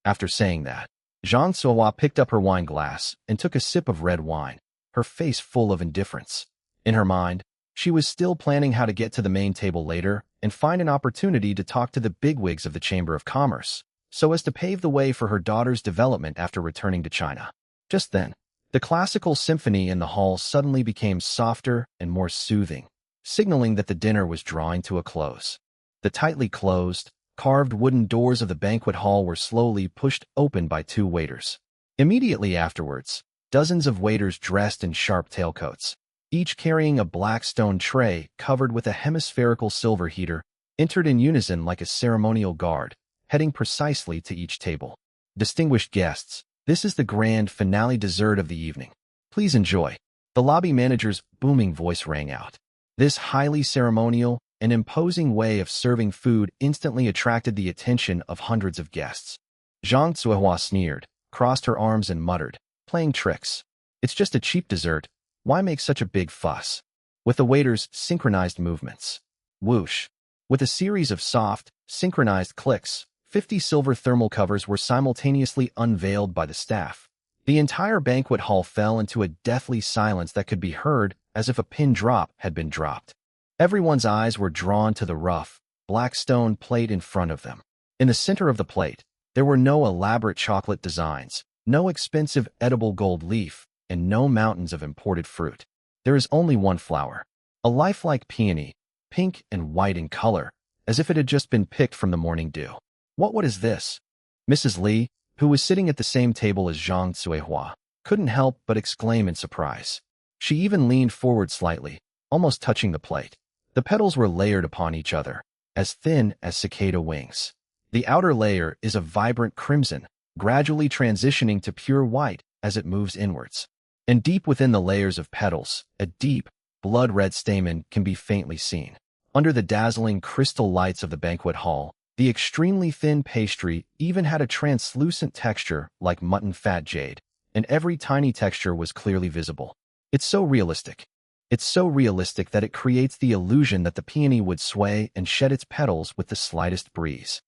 After saying that, Zhang Zuohua picked up her wine glass and took a sip of red wine, her face full of indifference. In her mind, she was still planning how to get to the main table later and find an opportunity to talk to the bigwigs of the Chamber of Commerce, so as to pave the way for her daughter's development after returning to China. Just then, the classical symphony in the hall suddenly became softer and more soothing, signaling that the dinner was drawing to a close. The tightly closed, carved wooden doors of the banquet hall were slowly pushed open by two waiters. Immediately afterwards, dozens of waiters dressed in sharp tailcoats, each carrying a black stone tray covered with a hemispherical silver heater, entered in unison like a ceremonial guard, heading precisely to each table. Distinguished guests, this is the grand finale dessert of the evening. Please enjoy. The lobby manager's booming voice rang out. This highly ceremonial and imposing way of serving food instantly attracted the attention of hundreds of guests. Zhang Zuihua sneered, crossed her arms and muttered, "Playing tricks. It's just a cheap dessert. Why make such a big fuss?" With the waiter's synchronized movements. Whoosh. With a series of soft, synchronized clicks, 50 silver thermal covers were simultaneously unveiled by the staff. The entire banquet hall fell into a deathly silence that could be heard as if a pin drop had been dropped. Everyone's eyes were drawn to the rough, black stone plate in front of them. In the center of the plate, there were no elaborate chocolate designs, no expensive edible gold leaf, and no mountains of imported fruit. There is only one flower, a lifelike peony, pink and white in color, as if it had just been picked from the morning dew. What is this? Mrs. Li, who was sitting at the same table as Zhang Zuihua, couldn't help but exclaim in surprise. She even leaned forward slightly, almost touching the plate. The petals were layered upon each other, as thin as cicada wings. The outer layer is a vibrant crimson, gradually transitioning to pure white as it moves inwards. And deep within the layers of petals, a deep, blood-red stamen can be faintly seen. Under the dazzling crystal lights of the banquet hall, the extremely thin pastry even had a translucent texture like mutton fat jade, and every tiny texture was clearly visible. It's so realistic. It's so realistic that it creates the illusion that the peony would sway and shed its petals with the slightest breeze.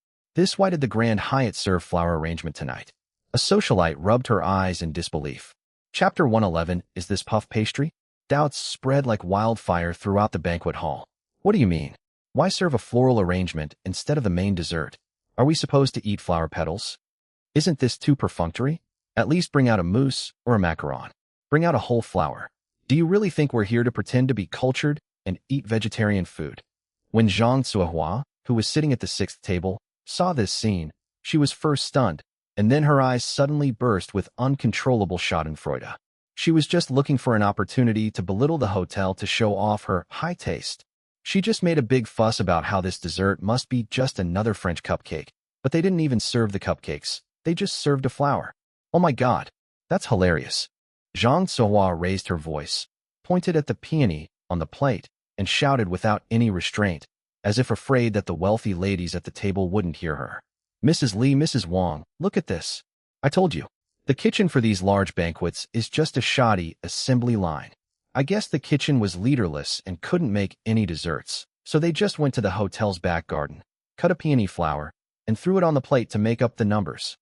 Why did the Grand Hyatt serve flower arrangement tonight? A socialite rubbed her eyes in disbelief. Chapter 111, is this puff pastry? Doubts spread like wildfire throughout the banquet hall. What do you mean? Why serve a floral arrangement instead of the main dessert? Are we supposed to eat flower petals? Isn't this too perfunctory? At least bring out a mousse or a macaron. Bring out a whole flower. Do you really think we're here to pretend to be cultured and eat vegetarian food? When Zhang Zuihua, who was sitting at the sixth table, saw this scene, she was first stunned, and then her eyes suddenly burst with uncontrollable schadenfreude. She was just looking for an opportunity to belittle the hotel to show off her high taste. She just made a big fuss about how this dessert must be just another French cupcake, but they didn't even serve the cupcakes, they just served a flower. Oh my god, that's hilarious. Zhang Zuihua raised her voice, pointed at the peony on the plate, and shouted without any restraint, as if afraid that the wealthy ladies at the table wouldn't hear her. Mrs. Li, Mrs. Wang, look at this. I told you. The kitchen for these large banquets is just a shoddy assembly line. I guess the kitchen was leaderless and couldn't make any desserts, so they just went to the hotel's back garden, cut a peony flower, and threw it on the plate to make up the numbers.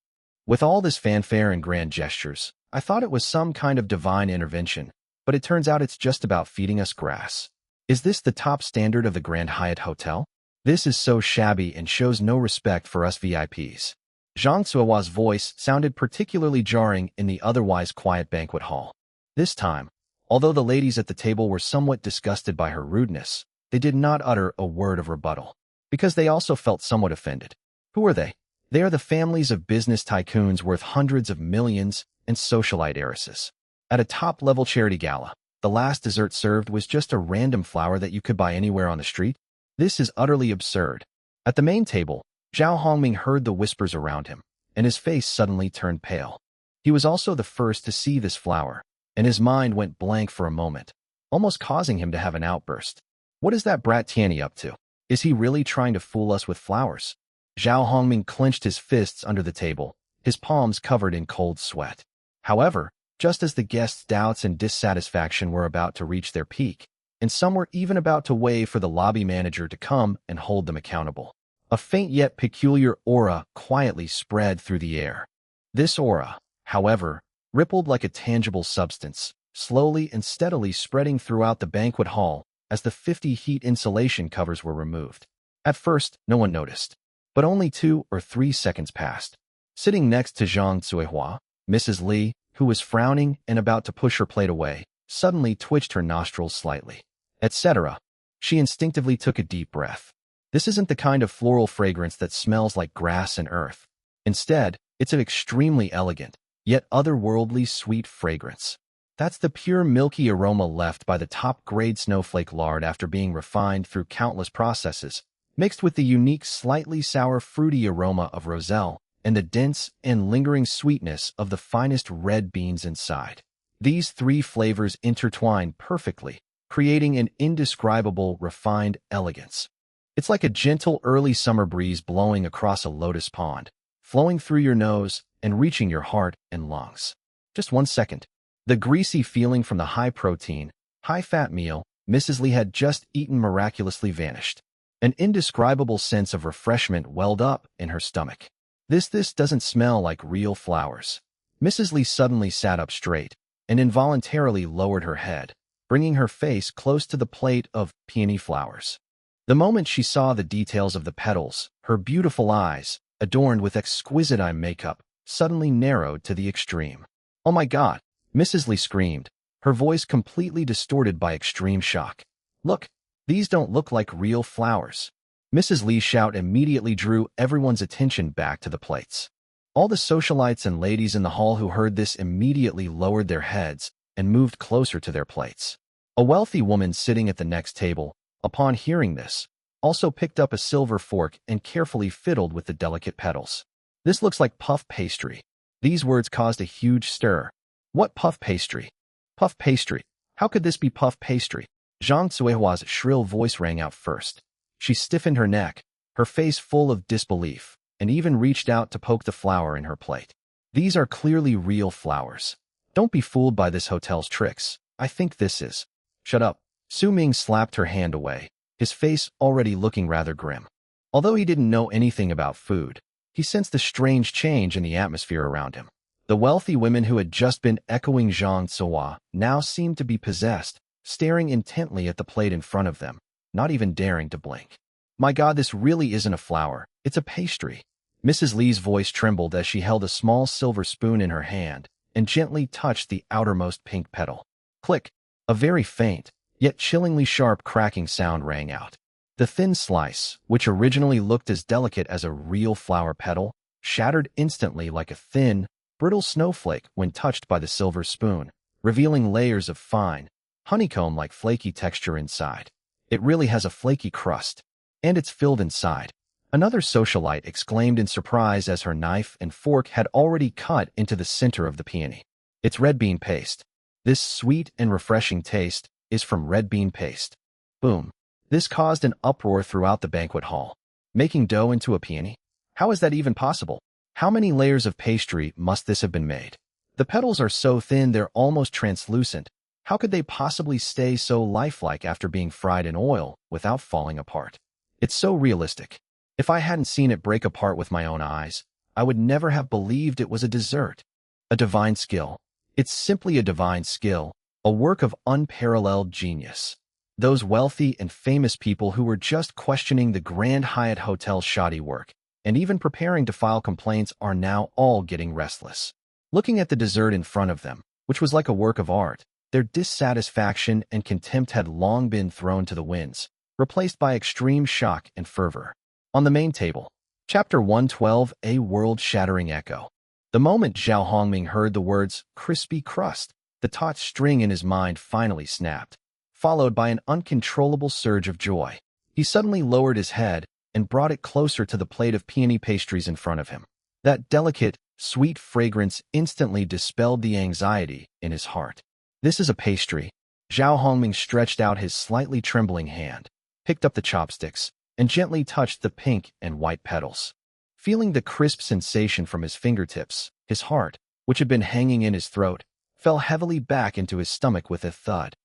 With all this fanfare and grand gestures, I thought it was some kind of divine intervention, but it turns out it's just about feeding us grass. Is this the top standard of the Grand Hyatt Hotel? This is so shabby and shows no respect for us VIPs. Zhang Zuihua's voice sounded particularly jarring in the otherwise quiet banquet hall. This time, although the ladies at the table were somewhat disgusted by her rudeness, they did not utter a word of rebuttal, because they also felt somewhat offended. Who are they? They are the families of business tycoons worth hundreds of millions and socialite heiresses. At a top-level charity gala, the last dessert served was just a random flower that you could buy anywhere on the street. This is utterly absurd. At the main table, Zhao Hongming heard the whispers around him, and his face suddenly turned pale. He was also the first to see this flower, and his mind went blank for a moment, almost causing him to have an outburst. What is that brat Tianyi up to? Is he really trying to fool us with flowers? Zhao Hongming clenched his fists under the table, his palms covered in cold sweat. However, just as the guests' doubts and dissatisfaction were about to reach their peak, and some were even about to wave for the lobby manager to come and hold them accountable, a faint yet peculiar aura quietly spread through the air. This aura, however, rippled like a tangible substance, slowly and steadily spreading throughout the banquet hall as the 50 heat insulation covers were removed. At first, no one noticed, but only 2 or 3 seconds passed. Sitting next to Zhang Zuihua, Mrs. Li, who was frowning and about to push her plate away, suddenly twitched her nostrils slightly. Etc. She instinctively took a deep breath. This isn't the kind of floral fragrance that smells like grass and earth. Instead, it's an extremely elegant, yet otherworldly sweet fragrance. That's the pure milky aroma left by the top-grade snowflake lard after being refined through countless processes, mixed with the unique slightly sour fruity aroma of roselle and the dense and lingering sweetness of the finest red beans inside. These three flavors intertwine perfectly, creating an indescribable, refined elegance. It's like a gentle early summer breeze blowing across a lotus pond, flowing through your nose and reaching your heart and lungs. Just 1 second. The greasy feeling from the high-protein, high-fat meal Mrs. Lee had just eaten miraculously vanished. An indescribable sense of refreshment welled up in her stomach. This doesn't smell like real flowers. Mrs. Lee suddenly sat up straight and involuntarily lowered her head, bringing her face close to the plate of peony flowers. The moment she saw the details of the petals, her beautiful eyes, adorned with exquisite eye makeup, suddenly narrowed to the extreme. "Oh my God!" Mrs. Lee screamed, her voice completely distorted by extreme shock. "Look, these don't look like real flowers." Mrs. Lee's shout immediately drew everyone's attention back to the plates. All the socialites and ladies in the hall who heard this immediately lowered their heads and moved closer to their plates. A wealthy woman sitting at the next table, upon hearing this, also picked up a silver fork and carefully fiddled with the delicate petals. "This looks like puff pastry." These words caused a huge stir. "What puff pastry? Puff pastry? How could this be puff pastry?" Zhang Cuihua's shrill voice rang out first. She stiffened her neck, her face full of disbelief, and even reached out to poke the flower in her plate. "These are clearly real flowers. Don't be fooled by this hotel's tricks. I think this is—" "Shut up." Su Ming slapped her hand away, his face already looking rather grim. Although he didn't know anything about food, he sensed the strange change in the atmosphere around him. The wealthy women who had just been echoing Zhang Cuihua now seemed to be possessed, staring intently at the plate in front of them, not even daring to blink. "My God, this really isn't a flower, it's a pastry." Mrs. Lee's voice trembled as she held a small silver spoon in her hand and gently touched the outermost pink petal. Click! A very faint, yet chillingly sharp cracking sound rang out. The thin slice, which originally looked as delicate as a real flower petal, shattered instantly like a thin, brittle snowflake when touched by the silver spoon, revealing layers of fine, honeycomb-like flaky texture inside. "It really has a flaky crust, and it's filled inside." Another socialite exclaimed in surprise as her knife and fork had already cut into the center of the peony. "It's red bean paste. This sweet and refreshing taste is from red bean paste." Boom. This caused an uproar throughout the banquet hall. Making dough into a peony? How is that even possible? How many layers of pastry must this have been made? The petals are so thin they're almost translucent. How could they possibly stay so lifelike after being fried in oil without falling apart? It's so realistic. If I hadn't seen it break apart with my own eyes, I would never have believed it was a dessert. A divine skill. It's simply a divine skill, a work of unparalleled genius. Those wealthy and famous people who were just questioning the Grand Hyatt Hotel's shoddy work and even preparing to file complaints are now all getting restless. Looking at the dessert in front of them, which was like a work of art, their dissatisfaction and contempt had long been thrown to the winds, replaced by extreme shock and fervor. On the main table, Chapter 112, A World-Shattering Echo. The moment Zhao Hongming heard the words, "crispy crust," the taut string in his mind finally snapped, followed by an uncontrollable surge of joy. He suddenly lowered his head and brought it closer to the plate of peony pastries in front of him. That delicate, sweet fragrance instantly dispelled the anxiety in his heart. "This is a pastry." Zhao Hongming stretched out his slightly trembling hand, picked up the chopsticks, and gently touched the pink and white petals. Feeling the crisp sensation from his fingertips, his heart, which had been hanging in his throat, fell heavily back into his stomach with a thud.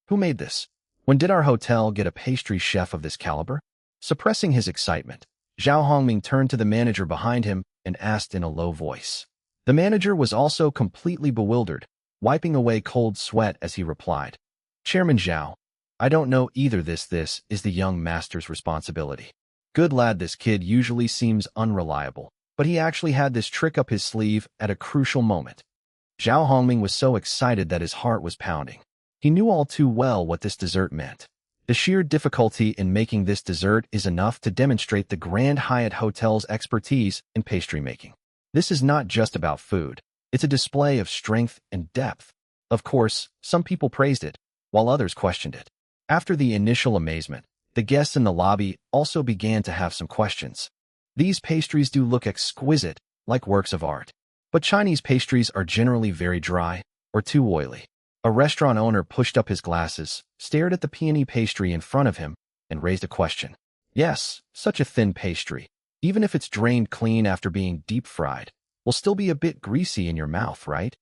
Who made this? When did our hotel get a pastry chef of this caliber? Suppressing his excitement, Zhao Hongming turned to the manager behind him and asked in a low voice. The manager was also completely bewildered, wiping away cold sweat as he replied, "Chairman Zhao, I don't know either. This is the young master's responsibility. Good lad, this kid usually seems unreliable, but he actually had this trick up his sleeve at a crucial moment." Zhao Hongming was so excited that his heart was pounding. He knew all too well what this dessert meant. The sheer difficulty in making this dessert is enough to demonstrate the Grand Hyatt Hotel's expertise in pastry making. This is not just about food. It's a display of strength and depth. Of course, some people praised it, while others questioned it. After the initial amazement, the guests in the lobby also began to have some questions. These pastries do look exquisite, like works of art. But Chinese pastries are generally very dry, or too oily? A restaurant owner pushed up his glasses, stared at the peony pastry in front of him, and raised a question. Yes, such a thin pastry, even if it's drained clean after being deep-fried, will still be a bit greasy in your mouth, right?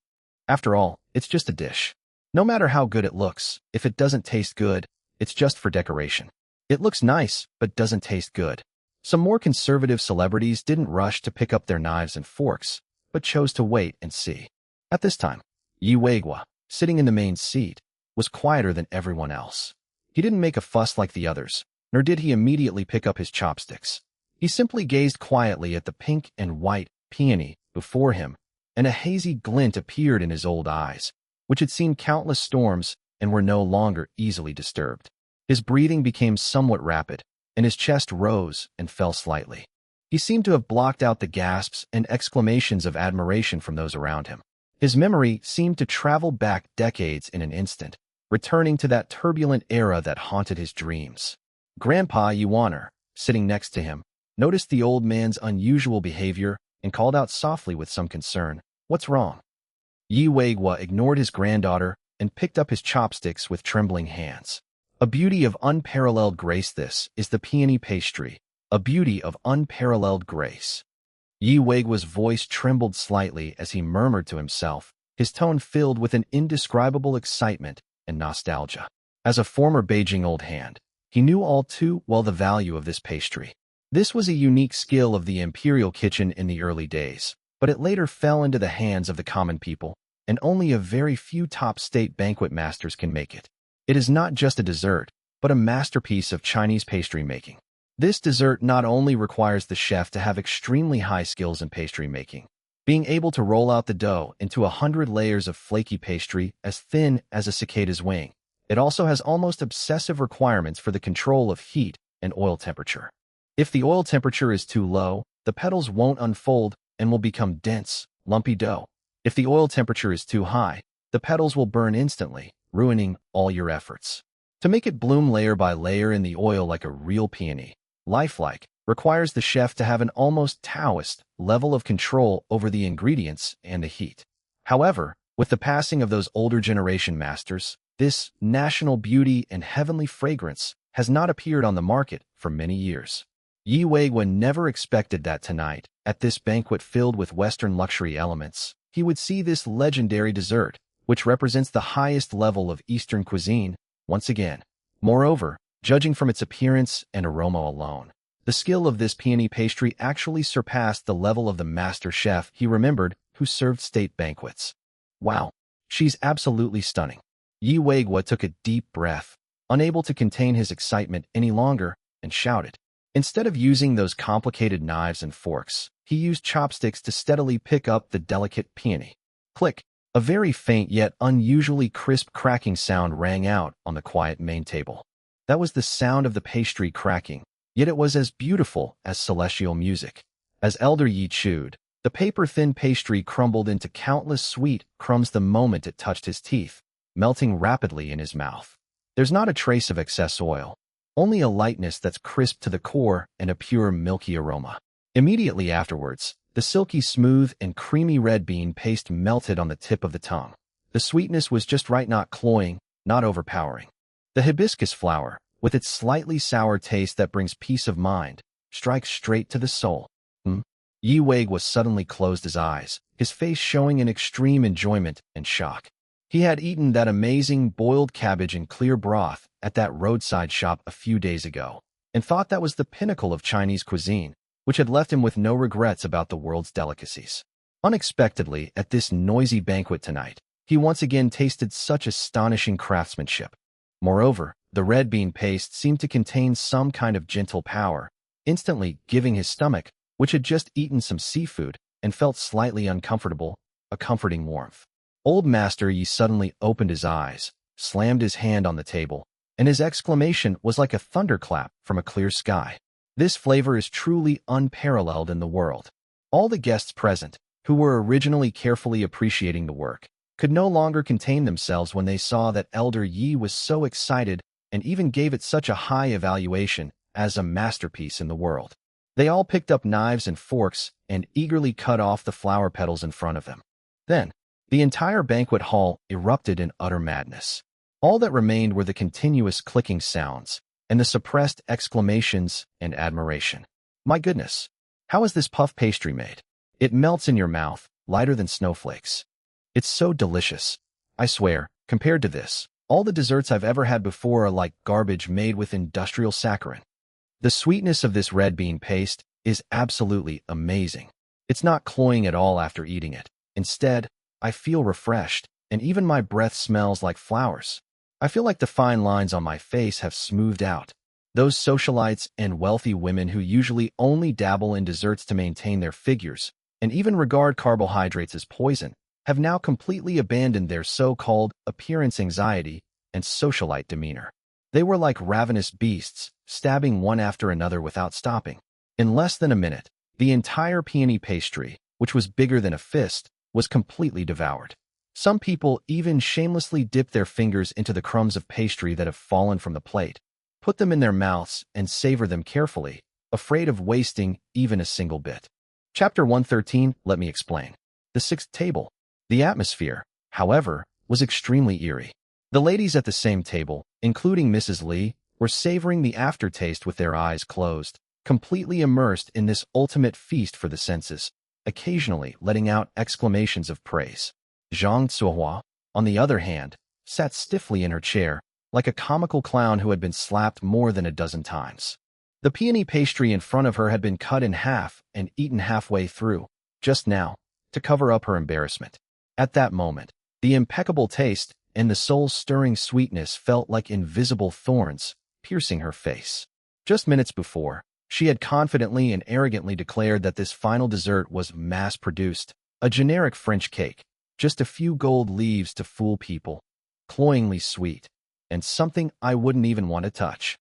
After all, it's just a dish. No matter how good it looks, if it doesn't taste good, it's just for decoration. It looks nice, but doesn't taste good. Some more conservative celebrities didn't rush to pick up their knives and forks, but chose to wait and see. At this time, Yi Weigua, sitting in the main seat, was quieter than everyone else. He didn't make a fuss like the others, nor did he immediately pick up his chopsticks. He simply gazed quietly at the pink and white peony before him, and a hazy glint appeared in his old eyes, which had seen countless storms and were no longer easily disturbed. His breathing became somewhat rapid, and his chest rose and fell slightly. He seemed to have blocked out the gasps and exclamations of admiration from those around him. His memory seemed to travel back decades in an instant, returning to that turbulent era that haunted his dreams. Grandpa Yuaner, sitting next to him, noticed the old man's unusual behavior and called out softly with some concern, "What's wrong?" Yi Weigua ignored his granddaughter and picked up his chopsticks with trembling hands. A beauty of unparalleled grace, this is the peony pastry, a beauty of unparalleled grace. Yi Weigua's voice trembled slightly as he murmured to himself, his tone filled with an indescribable excitement and nostalgia. As a former Beijing old hand, he knew all too well the value of this pastry. This was a unique skill of the imperial kitchen in the early days, but it later fell into the hands of the common people, and only a very few top state banquet masters can make it. It is not just a dessert, but a masterpiece of Chinese pastry making. This dessert not only requires the chef to have extremely high skills in pastry making, being able to roll out the dough into 100 layers of flaky pastry as thin as a cicada's wing, it also has almost obsessive requirements for the control of heat and oil temperature. If the oil temperature is too low, the petals won't unfold and will become dense, lumpy dough. If the oil temperature is too high, the petals will burn instantly, ruining all your efforts. To make it bloom layer by layer in the oil like a real peony, lifelike, requires the chef to have an almost Taoist level of control over the ingredients and the heat. However, with the passing of those older generation masters, this national beauty and heavenly fragrance has not appeared on the market for many years. Yi Weigua never expected that tonight, at this banquet filled with Western luxury elements, he would see this legendary dessert, which represents the highest level of Eastern cuisine, once again. Moreover, judging from its appearance and aroma alone, the skill of this peony pastry actually surpassed the level of the master chef he remembered who served state banquets. Wow, she's absolutely stunning. Yi Weigua took a deep breath, unable to contain his excitement any longer, and shouted. Instead of using those complicated knives and forks, he used chopsticks to steadily pick up the delicate peony. Click! A very faint yet unusually crisp cracking sound rang out on the quiet main table. That was the sound of the pastry cracking, yet it was as beautiful as celestial music. As Elder Yi chewed, the paper-thin pastry crumbled into countless sweet crumbs the moment it touched his teeth, melting rapidly in his mouth. There's not a trace of excess oil, only a lightness that's crisp to the core and a pure milky aroma. Immediately afterwards, the silky smooth and creamy red bean paste melted on the tip of the tongue. The sweetness was just right, not cloying, not overpowering. The hibiscus flower, with its slightly sour taste that brings peace of mind, strikes straight to the soul. Yi Weigua suddenly closed his eyes, his face showing an extreme enjoyment and shock. He had eaten that amazing boiled cabbage in clear broth at that roadside shop a few days ago, and thought that was the pinnacle of Chinese cuisine, which had left him with no regrets about the world's delicacies. Unexpectedly, at this noisy banquet tonight, he once again tasted such astonishing craftsmanship. Moreover, the red bean paste seemed to contain some kind of gentle power, instantly giving his stomach, which had just eaten some seafood and felt slightly uncomfortable, a comforting warmth. Old Master Yi suddenly opened his eyes, slammed his hand on the table, and his exclamation was like a thunderclap from a clear sky. This flavor is truly unparalleled in the world. All the guests present, who were originally carefully appreciating the work, could no longer contain themselves when they saw that Elder Yi was so excited and even gave it such a high evaluation as a masterpiece in the world. They all picked up knives and forks and eagerly cut off the flower petals in front of them. Then, The entire banquet hall erupted in utter madness. All that remained were the continuous clicking sounds and the suppressed exclamations and admiration. My goodness, how is this puff pastry made? It melts in your mouth, lighter than snowflakes. It's so delicious. I swear, compared to this, all the desserts I've ever had before are like garbage made with industrial saccharin. The sweetness of this red bean paste is absolutely amazing. It's not cloying at all after eating it. Instead, I feel refreshed, and even my breath smells like flowers. I feel like the fine lines on my face have smoothed out. Those socialites and wealthy women who usually only dabble in desserts to maintain their figures, and even regard carbohydrates as poison, have now completely abandoned their so-called appearance anxiety and socialite demeanor. They were like ravenous beasts, stabbing one after another without stopping. In less than a minute, the entire peony pastry, which was bigger than a fist, was completely devoured. Some people even shamelessly dip their fingers into the crumbs of pastry that have fallen from the plate, put them in their mouths, and savor them carefully, afraid of wasting even a single bit. Chapter 113, let me explain. The sixth table. The atmosphere, however, was extremely eerie. The ladies at the same table, including Mrs. Li, were savoring the aftertaste with their eyes closed, completely immersed in this ultimate feast for the senses, occasionally letting out exclamations of praise. Zhang Zuohua, on the other hand, sat stiffly in her chair, like a comical clown who had been slapped more than a dozen times. The peony pastry in front of her had been cut in half and eaten halfway through, just now, to cover up her embarrassment. At that moment, the impeccable taste and the soul-stirring sweetness felt like invisible thorns piercing her face. Just minutes before, she had confidently and arrogantly declared that this final dessert was mass-produced, a generic French cake, just a few gold leaves to fool people, cloyingly sweet, and something I wouldn't even want to touch.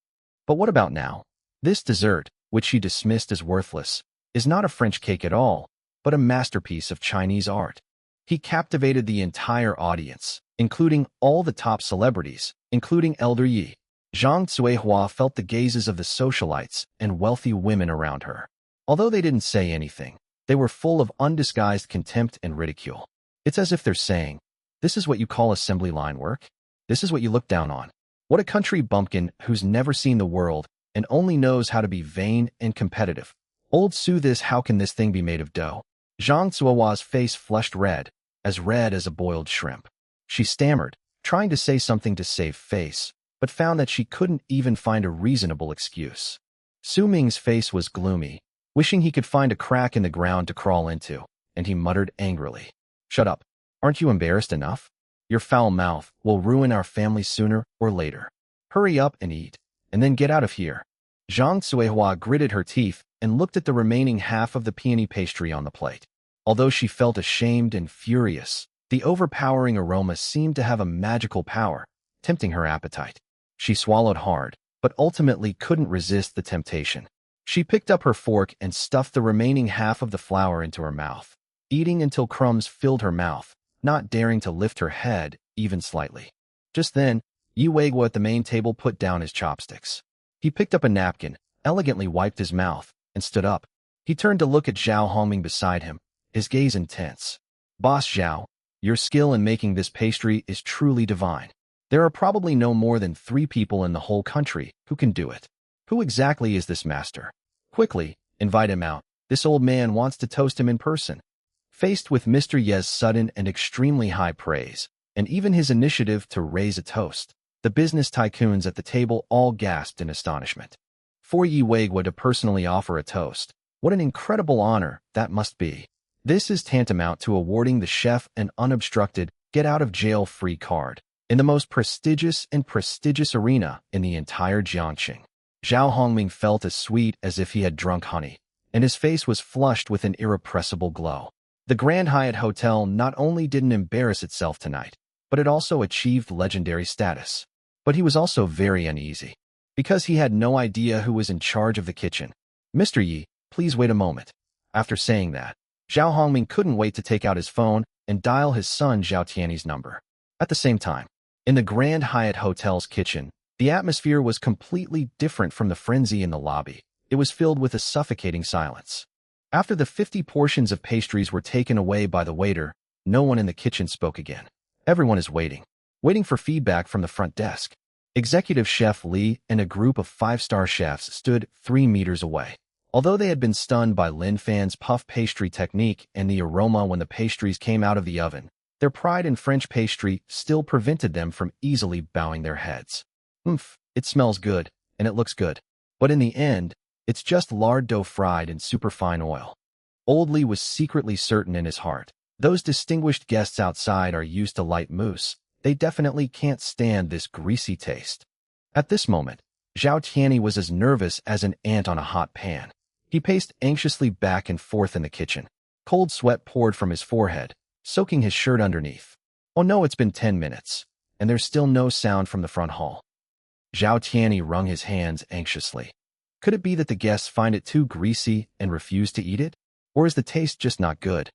But what about now? This dessert, which she dismissed as worthless, is not a French cake at all, but a masterpiece of Chinese art. He captivated the entire audience, including all the top celebrities, including Elder Yi. Zhang Zuohua felt the gazes of the socialites and wealthy women around her. Although they didn't say anything, they were full of undisguised contempt and ridicule. It's as if they're saying, "This is what you call assembly line work? This is what you look down on? What a country bumpkin who's never seen the world and only knows how to be vain and competitive. Old Sue, this, how can this thing be made of dough?" Zhang Zuohua's face flushed red as a boiled shrimp. She stammered, trying to say something to save face, but found that she couldn't even find a reasonable excuse. Su Ming's face was gloomy, wishing he could find a crack in the ground to crawl into, and he muttered angrily, "Shut up. Aren't you embarrassed enough? Your foul mouth will ruin our family sooner or later. Hurry up and eat, and then get out of here." Zhang Zuohua gritted her teeth and looked at the remaining half of the peony pastry on the plate. Although she felt ashamed and furious, the overpowering aroma seemed to have a magical power, tempting her appetite. She swallowed hard, but ultimately couldn't resist the temptation. She picked up her fork and stuffed the remaining half of the flour into her mouth, eating until crumbs filled her mouth, not daring to lift her head even slightly. Just then, Yi Weiguo at the main table put down his chopsticks. He picked up a napkin, elegantly wiped his mouth, and stood up. He turned to look at Zhao Hongming beside him, his gaze intense. "Boss Zhao, your skill in making this pastry is truly divine. There are probably no more than 3 people in the whole country who can do it. Who exactly is this master? Quickly, invite him out. This old man wants to toast him in person." Faced with Mr. Ye's sudden and extremely high praise, and even his initiative to raise a toast, the business tycoons at the table all gasped in astonishment. For Yi Weiguo to personally offer a toast, what an incredible honor that must be. This is tantamount to awarding the chef an unobstructed, get-out-of-jail-free card in the most prestigious arena in the entire Jiangxing. Zhao Hongming felt as sweet as if he had drunk honey, and his face was flushed with an irrepressible glow. The Grand Hyatt Hotel not only didn't embarrass itself tonight, but it also achieved legendary status. But he was also very uneasy, because he had no idea who was in charge of the kitchen. "Mr. Yi, please wait a moment." After saying that, Zhao Hongming couldn't wait to take out his phone and dial his son Zhao Tiany's number. At the same time, in the Grand Hyatt Hotel's kitchen, the atmosphere was completely different from the frenzy in the lobby. It was filled with a suffocating silence. After the 50 portions of pastries were taken away by the waiter, No one in the kitchen spoke again. Everyone is waiting for feedback from the front desk. Executive Chef Lee and a group of 5-star chefs stood 3 meters away. Although they had been stunned by Lin Fan's puff pastry technique and the aroma when the pastries came out of the oven, their pride in French pastry still prevented them from easily bowing their heads. It smells good, and it looks good. But in the end, it's just lard dough fried in superfine oil. Old Lee was secretly certain in his heart. Those distinguished guests outside are used to light mousse. They definitely can't stand this greasy taste. At this moment, Zhao Tianyi was as nervous as an ant on a hot pan. He paced anxiously back and forth in the kitchen. Cold sweat poured from his forehead, soaking his shirt underneath. Oh no, it's been 10 minutes, and there's still no sound from the front hall. Zhao Tianyi wrung his hands anxiously. Could it be that the guests find it too greasy and refuse to eat it? Or is the taste just not good?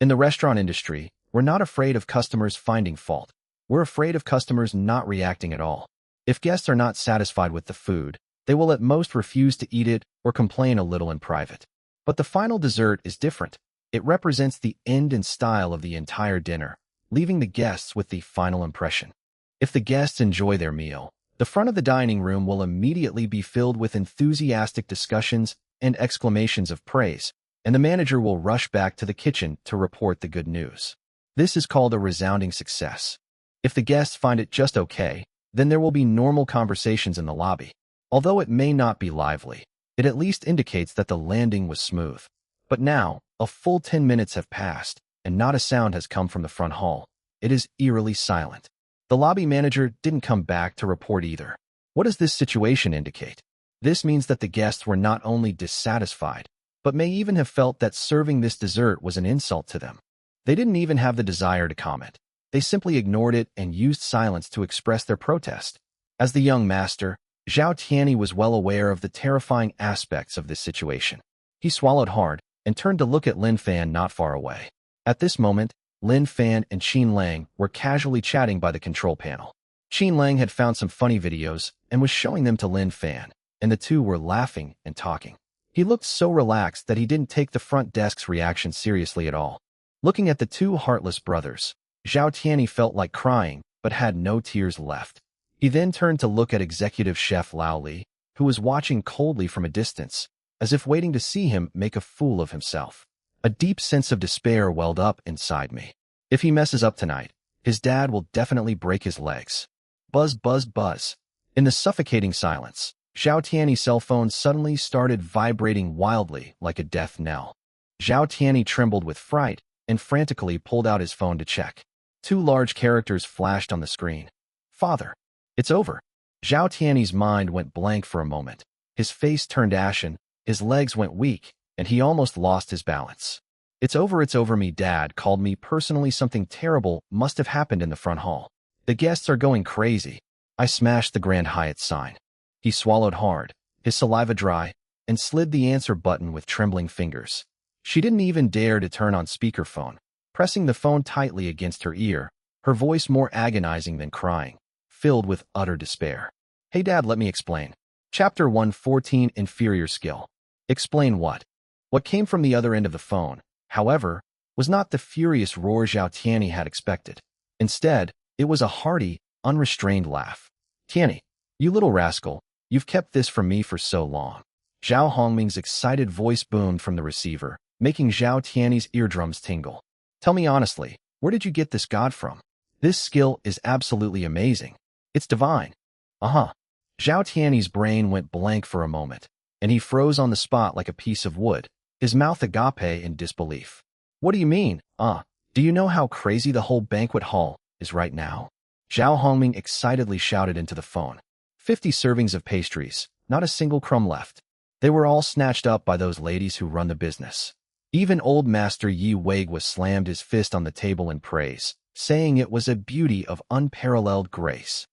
In the restaurant industry, we're not afraid of customers finding fault. We're afraid of customers not reacting at all. If guests are not satisfied with the food, they will at most refuse to eat it or complain a little in private. But the final dessert is different. It represents the end and style of the entire dinner, leaving the guests with the final impression. If the guests enjoy their meal, the front of the dining room will immediately be filled with enthusiastic discussions and exclamations of praise, and the manager will rush back to the kitchen to report the good news. This is called a resounding success. If the guests find it just okay, then there will be normal conversations in the lobby. Although it may not be lively, it at least indicates that the landing was smooth. But now, a full 10 minutes have passed, and not a sound has come from the front hall. It is eerily silent. The lobby manager didn't come back to report either. What does this situation indicate? This means that the guests were not only dissatisfied, but may even have felt that serving this dessert was an insult to them. They didn't even have the desire to comment. They simply ignored it and used silence to express their protest. As the young master, Zhao Tianyi was well aware of the terrifying aspects of this situation. He swallowed hard and turned to look at Lin Fan not far away. At this moment, Lin Fan and Qin Lang were casually chatting by the control panel. Qin Lang had found some funny videos and was showing them to Lin Fan, and the two were laughing and talking. He looked so relaxed that he didn't take the front desk's reaction seriously at all. Looking at the two heartless brothers, Zhao Tianyi felt like crying, but had no tears left. He then turned to look at executive chef Lao Li, who was watching coldly from a distance, as if waiting to see him make a fool of himself. A deep sense of despair welled up inside me. If he messes up tonight, his dad will definitely break his legs. Buzz, buzz, buzz. In the suffocating silence, Zhao Tianyi's cell phone suddenly started vibrating wildly like a death knell. Zhao Tianyi trembled with fright and frantically pulled out his phone to check. 2 large characters flashed on the screen. Father. It's over. Zhao Tianyi's mind went blank for a moment. His face turned ashen, his legs went weak, and he almost lost his balance. It's over me. Dad called me personally. Something terrible must have happened in the front hall. The guests are going crazy. I smashed the Grand Hyatt sign. He swallowed hard, his saliva dry, and slid the answer button with trembling fingers. She didn't even dare to turn on speakerphone, pressing the phone tightly against her ear, her voice more agonizing than crying, filled with utter despair. Hey Dad, let me explain. Chapter 114, Inferior Skill. Explain what? What came from the other end of the phone, however, was not the furious roar Zhao Tianyi had expected. Instead, it was a hearty, unrestrained laugh. Tianyi, you little rascal, you've kept this from me for so long. Zhao Hongming's excited voice boomed from the receiver, making Zhao Tianyi's eardrums tingle. Tell me honestly, where did you get this god from? This skill is absolutely amazing. It's divine. Zhao Tianyi's brain went blank for a moment, and he froze on the spot like a piece of wood, his mouth agape in disbelief. What do you mean, Do you know how crazy the whole banquet hall is right now? Zhao Hongming excitedly shouted into the phone. 50 servings of pastries, not a single crumb left. They were all snatched up by those ladies who run the business. Even old Master Yi Wei was slammed his fist on the table in praise, saying it was a beauty of unparalleled grace.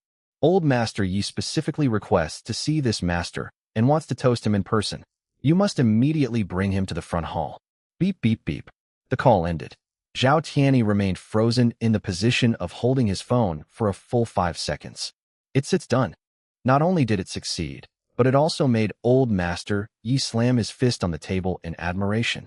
Old Master Yi specifically requests to see this master and wants to toast him in person. You must immediately bring him to the front hall. Beep, beep, beep. The call ended. Zhao Tianyi remained frozen in the position of holding his phone for a full 5 seconds. It's done. Not only did it succeed, but it also made old Master Yi slam his fist on the table in admiration.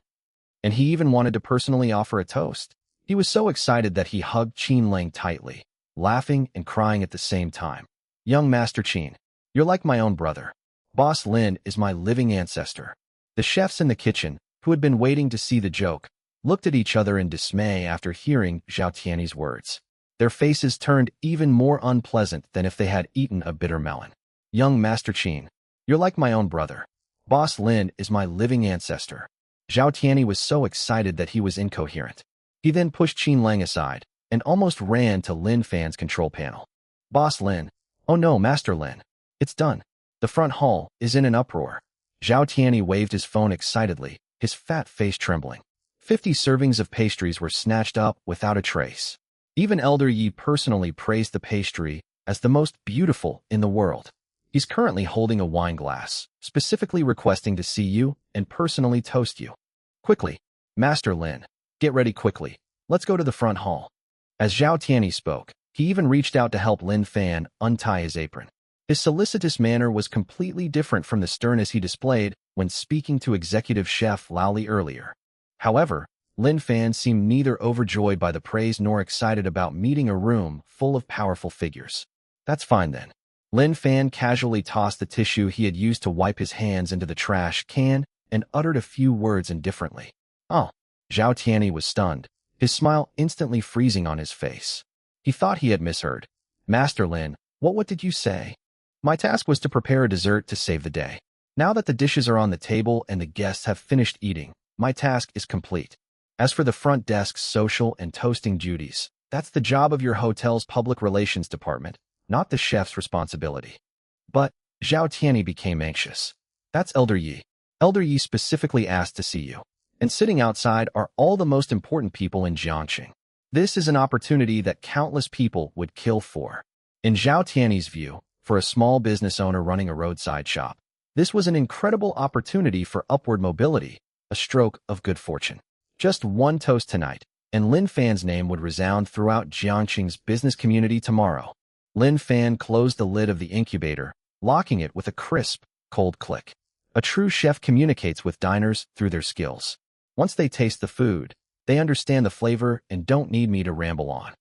And he even wanted to personally offer a toast. He was so excited that he hugged Qin Lang tightly, laughing and crying at the same time. Young Master Qin, you're like my own brother. Boss Lin is my living ancestor. The chefs in the kitchen, who had been waiting to see the joke, looked at each other in dismay after hearing Zhao Tiany's words. Their faces turned even more unpleasant than if they had eaten a bitter melon. Young Master Qin, you're like my own brother. Boss Lin is my living ancestor. Zhao Tiany was so excited that he was incoherent. He then pushed Qin Lang aside and almost ran to Lin Fan's control panel. Boss Lin. Oh no, Master Lin. It's done. The front hall is in an uproar. Zhao Tiany waved his phone excitedly, his fat face trembling. 50 servings of pastries were snatched up without a trace. Even Elder Yi personally praised the pastry as the most beautiful in the world. He's currently holding a wine glass, specifically requesting to see you and personally toast you. Quickly, Master Lin, get ready quickly. Let's go to the front hall. As Zhao Tiany spoke, he even reached out to help Lin Fan untie his apron. His solicitous manner was completely different from the sternness he displayed when speaking to Executive Chef Lao Li earlier. However, Lin Fan seemed neither overjoyed by the praise nor excited about meeting a room full of powerful figures. That's fine then. Lin Fan casually tossed the tissue he had used to wipe his hands into the trash can and uttered a few words indifferently. Oh, Zhao Tiany was stunned, his smile instantly freezing on his face. He thought he had misheard. Master Lin, what did you say? My task was to prepare a dessert to save the day. Now that the dishes are on the table and the guests have finished eating, my task is complete. As for the front desk's social and toasting duties, that's the job of your hotel's public relations department, not the chef's responsibility. But Zhao Tiany became anxious. That's Elder Yi. Elder Yi specifically asked to see you. And sitting outside are all the most important people in Jiangxing. This is an opportunity that countless people would kill for. In Zhao Tiany's view, for a small business owner running a roadside shop, this was an incredible opportunity for upward mobility, a stroke of good fortune. Just one toast tonight, and Lin Fan's name would resound throughout Jiangxing's business community tomorrow. Lin Fan closed the lid of the incubator, locking it with a crisp, cold click. A true chef communicates with diners through their skills. Once they taste the food, they understand the flavor and don't need me to ramble on.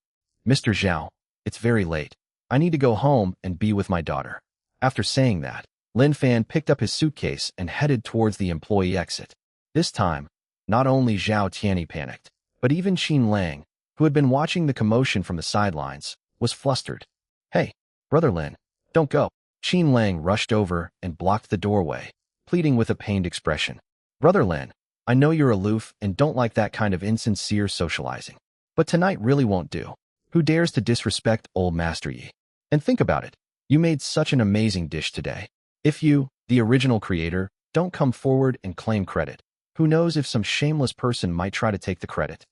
Mr. Zhao, it's very late. I need to go home and be with my daughter. After saying that, Lin Fan picked up his suitcase and headed towards the employee exit. This time, not only Zhao Tiany panicked, but even Qin Lang, who had been watching the commotion from the sidelines, was flustered. Hey, Brother Lin, don't go. Qin Lang rushed over and blocked the doorway, pleading with a pained expression. Brother Lin, I know you're aloof and don't like that kind of insincere socializing, but tonight really won't do. Who dares to disrespect old Master Yi? And think about it. You made such an amazing dish today. If you, the original creator, don't come forward and claim credit, who knows if some shameless person might try to take the credit.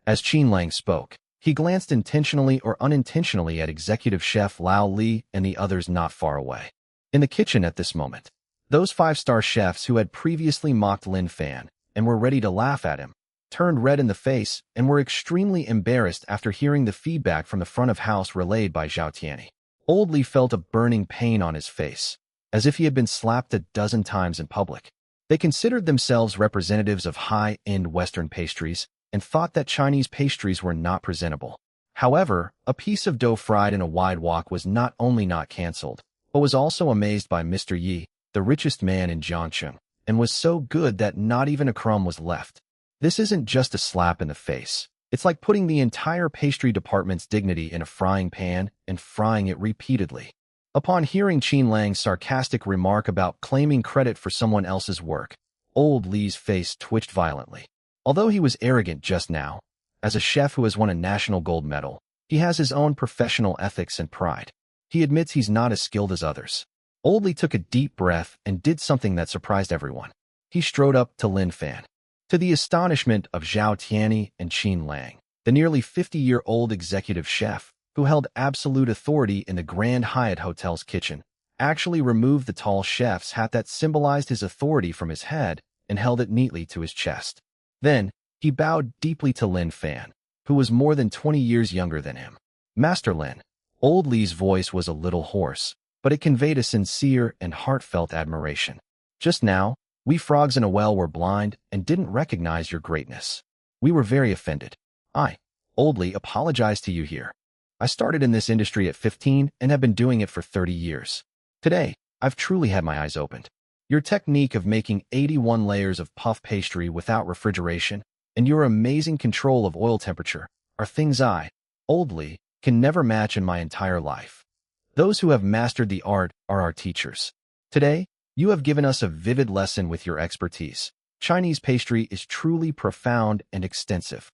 As Qin Lang spoke, he glanced intentionally or unintentionally at Executive Chef Lao Li and the others not far away. In the kitchen at this moment, those five-star chefs who had previously mocked Lin Fan and were ready to laugh at him, turned red in the face and were extremely embarrassed after hearing the feedback from the front of house relayed by Zhao Tiany. Old Li felt a burning pain on his face, as if he had been slapped a dozen times in public. They considered themselves representatives of high-end Western pastries and thought that Chinese pastries were not presentable. However, a piece of dough fried in a wide wok was not only not cancelled, but was also amazed by Mr. Yi, the richest man in Jiangxing, and was so good that not even a crumb was left. This isn't just a slap in the face. It's like putting the entire pastry department's dignity in a frying pan and frying it repeatedly. Upon hearing Qin Lang's sarcastic remark about claiming credit for someone else's work, Old Li's face twitched violently. Although he was arrogant just now, as a chef who has won a national gold medal, he has his own professional ethics and pride. He admits he's not as skilled as others. Old Li took a deep breath and did something that surprised everyone. He strode up to Lin Fan. To the astonishment of Zhao Tiany and Qin Lang, the nearly 50-year-old executive chef, who held absolute authority in the Grand Hyatt Hotel's kitchen, actually removed the tall chef's hat that symbolized his authority from his head and held it neatly to his chest. Then, he bowed deeply to Lin Fan, who was more than 20 years younger than him. Master Lin. Old Li's voice was a little hoarse, but it conveyed a sincere and heartfelt admiration. Just now, we frogs in a well were blind and didn't recognize your greatness. We were very offended. Oldly apologize to you here. I started in this industry at 15 and have been doing it for 30 years. Today, I've truly had my eyes opened. Your technique of making 81 layers of puff pastry without refrigeration and your amazing control of oil temperature are things I, Oldly, can never match in my entire life. Those who have mastered the art are our teachers. Today, you have given us a vivid lesson with your expertise. Chinese pastry is truly profound and extensive.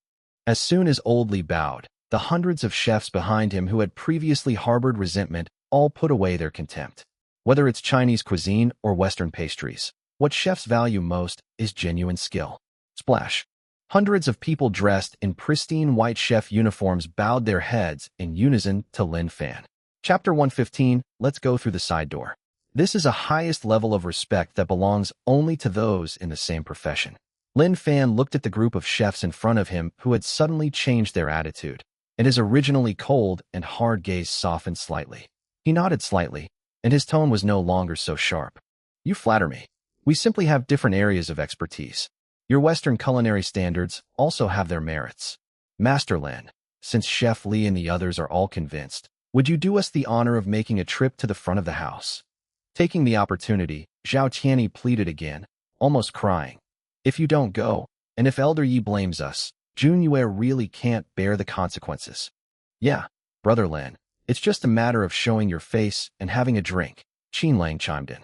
As soon as Oldly bowed, the hundreds of chefs behind him who had previously harbored resentment all put away their contempt. Whether it's Chinese cuisine or Western pastries, what chefs value most is genuine skill. Splash. Hundreds of people dressed in pristine white chef uniforms bowed their heads in unison to Lin Fan. Chapter 115, let's go through the side door. This is a highest level of respect that belongs only to those in the same profession. Lin Fan looked at the group of chefs in front of him who had suddenly changed their attitude, and his originally cold and hard gaze softened slightly. He nodded slightly, and his tone was no longer so sharp. You flatter me. We simply have different areas of expertise. Your Western culinary standards also have their merits. Master Lin, since Chef Li and the others are all convinced, would you do us the honor of making a trip to the front of the house? Taking the opportunity, Zhao Tianyi pleaded again, almost crying. If you don't go, and if Elder Yi blames us, Junyue really can't bear the consequences. Yeah, Brother Lin, it's just a matter of showing your face and having a drink, Qin Lang chimed in.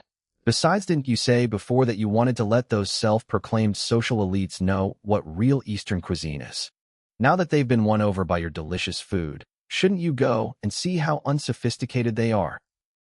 Besides, didn't you say before that you wanted to let those self-proclaimed social elites know what real Eastern cuisine is? Now that they've been won over by your delicious food, shouldn't you go and see how unsophisticated they are?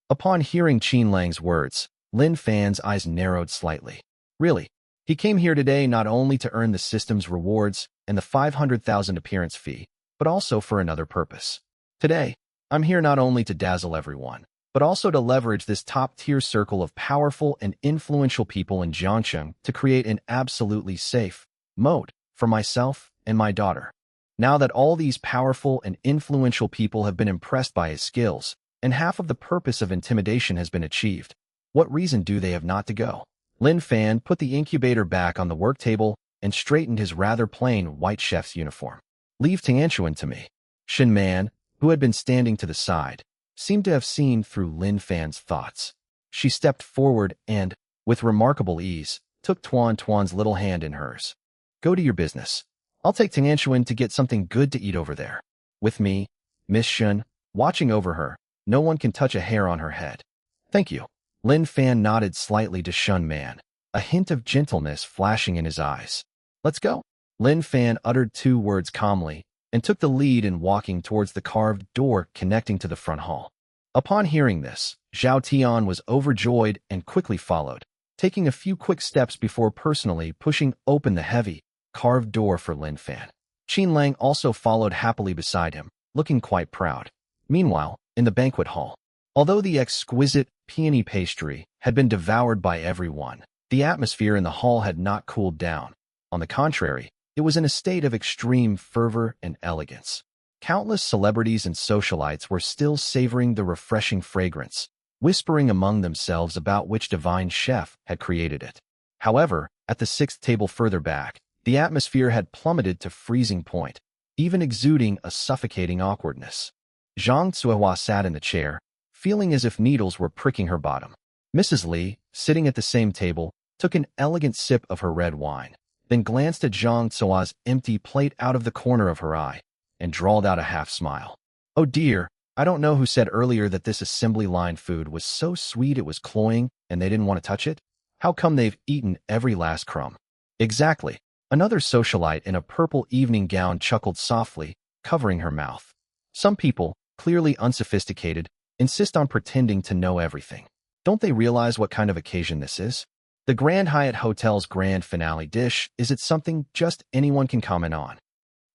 Upon hearing Qin Lang's words, Lin Fan's eyes narrowed slightly. Really? He came here today not only to earn the system's rewards and the 500,000 appearance fee, but also for another purpose. Today, I'm here not only to dazzle everyone, but also to leverage this top-tier circle of powerful and influential people in Jiangcheng to create an absolutely safe moat for myself and my daughter. Now that all these powerful and influential people have been impressed by his skills, and half of the purpose of intimidation has been achieved, what reason do they have not to go? Lin Fan put the incubator back on the work table and straightened his rather plain white chef's uniform. Leave Tianchuan to me. Shin Man, who had been standing to the side, seemed to have seen through Lin Fan's thoughts. She stepped forward and, with remarkable ease, took Tuan's little hand in hers. Go to your business. I'll take Tianchuan to get something good to eat over there. With me, Miss Shun, watching over her, no one can touch a hair on her head. Thank you. Lin Fan nodded slightly to Shun Man, a hint of gentleness flashing in his eyes. Let's go. Lin Fan uttered 2 words calmly and took the lead in walking towards the carved door connecting to the front hall. Upon hearing this, Zhao Tian was overjoyed and quickly followed, taking a few quick steps before personally pushing open the heavy, carved door for Lin Fan. Qin Lang also followed happily beside him, looking quite proud. Meanwhile, in the banquet hall, although the exquisite peony pastry had been devoured by everyone, the atmosphere in the hall had not cooled down. On the contrary, it was in a state of extreme fervor and elegance. Countless celebrities and socialites were still savoring the refreshing fragrance, whispering among themselves about which divine chef had created it. However, at the 6th table further back, the atmosphere had plummeted to freezing point, even exuding a suffocating awkwardness. Zhang Cuihua sat in the chair, feeling as if needles were pricking her bottom. Mrs. Li, sitting at the same table, took an elegant sip of her red wine, then glanced at Zhang Cuihua's empty plate out of the corner of her eye, and drawled out a half-smile. Oh dear, I don't know who said earlier that this assembly line food was so sweet it was cloying and they didn't want to touch it? How come they've eaten every last crumb? Exactly. Another socialite in a purple evening gown chuckled softly, covering her mouth. Some people, clearly unsophisticated, insist on pretending to know everything. Don't they realize what kind of occasion this is? The Grand Hyatt Hotel's grand finale dish, is it something just anyone can comment on?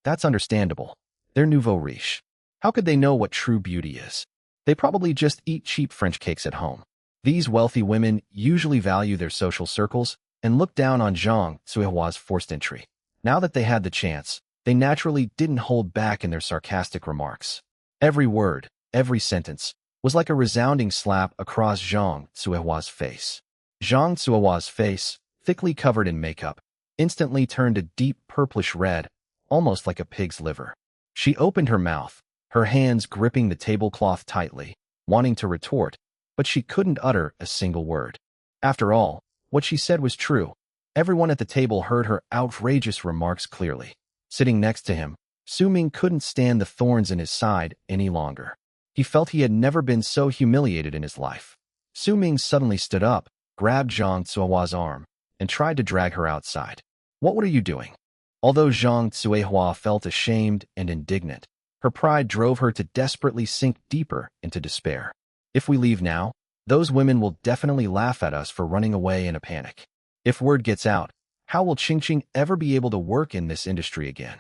That's understandable. They're nouveau riche. How could they know what true beauty is? They probably just eat cheap French cakes at home. These wealthy women usually value their social circles and look down on Zhang Cuihua's forced entry. Now that they had the chance, they naturally didn't hold back in their sarcastic remarks. Every word, every sentence, was like a resounding slap across Zhang Cuihua's face. Zhang Cuihua's face, thickly covered in makeup, instantly turned a deep purplish red, almost like a pig's liver. She opened her mouth, her hands gripping the tablecloth tightly, wanting to retort, but she couldn't utter a single word. After all, what she said was true. Everyone at the table heard her outrageous remarks clearly. Sitting next to him, Su Ming couldn't stand the thorns in his side any longer. He felt he had never been so humiliated in his life. Su Ming suddenly stood up, grabbed Zhang Tsuehua's arm, and tried to drag her outside. What are you doing? Although Zhang Tsuehua felt ashamed and indignant, her pride drove her to desperately sink deeper into despair. If we leave now, those women will definitely laugh at us for running away in a panic. If word gets out, how will Qingqing ever be able to work in this industry again?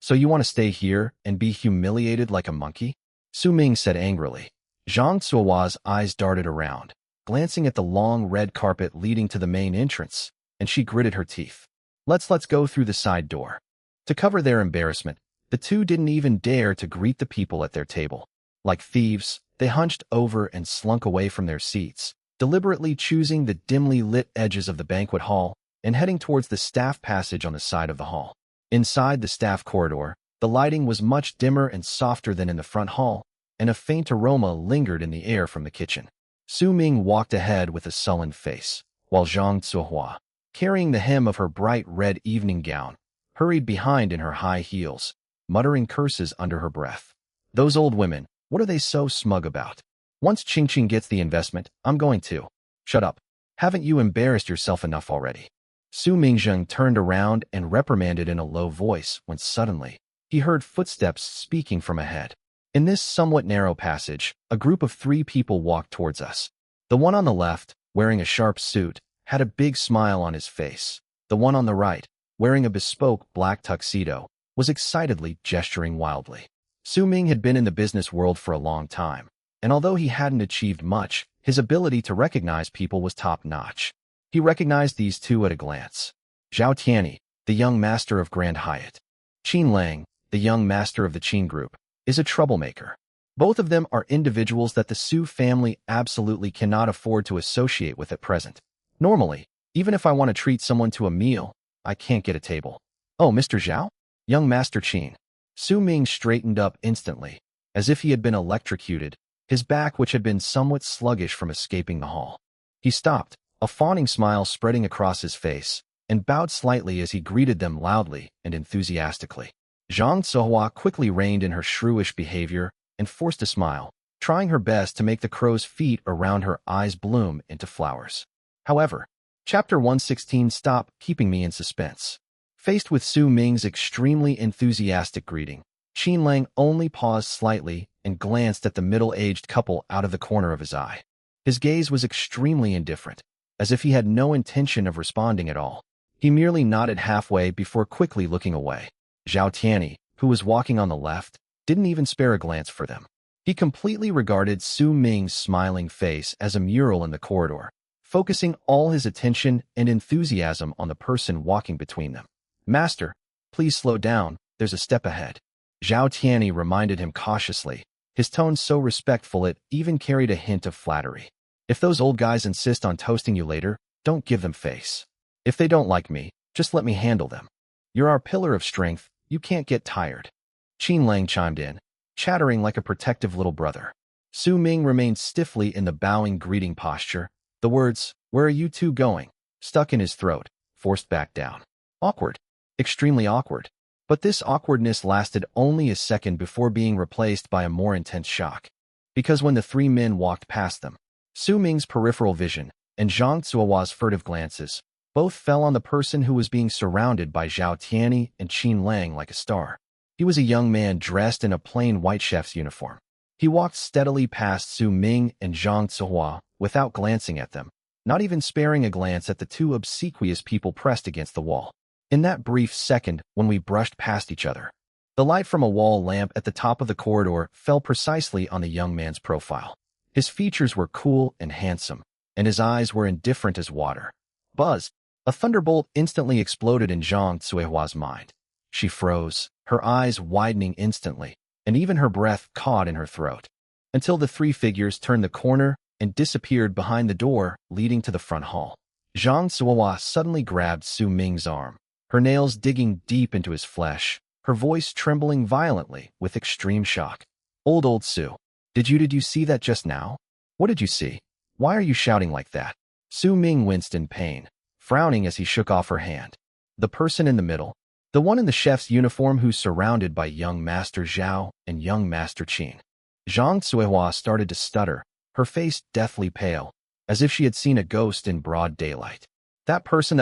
So you want to stay here and be humiliated like a monkey? Su Ming said angrily. Zhang Tsuehua's eyes darted around, glancing at the long red carpet leading to the main entrance, and she gritted her teeth. Let's go through the side door. To cover their embarrassment, the two didn't even dare to greet the people at their table. Like thieves, they hunched over and slunk away from their seats, deliberately choosing the dimly lit edges of the banquet hall and heading towards the staff passage on the side of the hall. Inside the staff corridor, the lighting was much dimmer and softer than in the front hall, and a faint aroma lingered in the air from the kitchen. Su Ming walked ahead with a sullen face, while Zhang Tsuehua, carrying the hem of her bright red evening gown, hurried behind in her high heels, muttering curses under her breath. Those old women, what are they so smug about? Once Qingqing gets the investment, I'm going to. Shut up. Haven't you embarrassed yourself enough already? Su Mingzheng turned around and reprimanded in a low voice when suddenly, he heard footsteps speaking from ahead. In this somewhat narrow passage, a group of 3 people walked towards us. The one on the left, wearing a sharp suit, had a big smile on his face. The one on the right, wearing a bespoke black tuxedo, was excitedly gesturing wildly. Su Ming had been in the business world for a long time, and although he hadn't achieved much, his ability to recognize people was top-notch. He recognized these two at a glance. Zhao Tianyi, the young master of Grand Hyatt. Qin Lang, the young master of the Qin Group, is a troublemaker. Both of them are individuals that the Su family absolutely cannot afford to associate with at present. Normally, even if I want to treat someone to a meal, I can't get a table. Oh, Mr. Zhao? Young Master Qin. Su Ming straightened up instantly, as if he had been electrocuted, his back which had been somewhat sluggish from escaping the hall. He stopped, a fawning smile spreading across his face, and bowed slightly as he greeted them loudly and enthusiastically. Zhang Tsuehua quickly reined in her shrewish behavior and forced a smile, trying her best to make the crow's feet around her eyes bloom into flowers. However, Chapter 116 stopped keeping me in suspense. Faced with Su Ming's extremely enthusiastic greeting, Qin Lang only paused slightly and glanced at the middle-aged couple out of the corner of his eye. His gaze was extremely indifferent, as if he had no intention of responding at all. He merely nodded halfway before quickly looking away. Zhao Tianyi, who was walking on the left, didn't even spare a glance for them. He completely regarded Su Ming's smiling face as a mural in the corridor, focusing all his attention and enthusiasm on the person walking between them. Master, please slow down, there's a step ahead. Zhao Tianyi reminded him cautiously, his tone so respectful it even carried a hint of flattery. If those old guys insist on toasting you later, don't give them face. If they don't like me, just let me handle them. You're our pillar of strength, you can't get tired. Qin Lang chimed in, chattering like a protective little brother. Su Ming remained stiffly in the bowing greeting posture, the words, "Where are you two going?" stuck in his throat, forced back down. Awkward. Extremely awkward. But this awkwardness lasted only a second before being replaced by a more intense shock. Because when the 3 men walked past them, Su Ming's peripheral vision and Zhang Tsuehua's furtive glances both fell on the person who was being surrounded by Zhao Tianyi and Qin Lang like a star. He was a young man dressed in a plain white chef's uniform. He walked steadily past Su Ming and Zhang Tsuehua without glancing at them, not even sparing a glance at the 2 obsequious people pressed against the wall. In that brief second when we brushed past each other, the light from a wall lamp at the top of the corridor fell precisely on the young man's profile. His features were cool and handsome, and his eyes were indifferent as water. Buzz! A thunderbolt instantly exploded in Zhang Tsuehua's mind. She froze, her eyes widening instantly, and even her breath caught in her throat, until the 3 figures turned the corner and disappeared behind the door leading to the front hall. Zhang Tsuehua suddenly grabbed Su Ming's arm, her nails digging deep into his flesh, her voice trembling violently with extreme shock. Old Su. Did you see that just now? What did you see? Why are you shouting like that? Su Ming winced in pain, frowning as he shook off her hand. The person in the middle, the one in the chef's uniform who's surrounded by young Master Zhao and young Master Qin. Zhang Cuihua started to stutter, her face deathly pale, as if she had seen a ghost in broad daylight. That person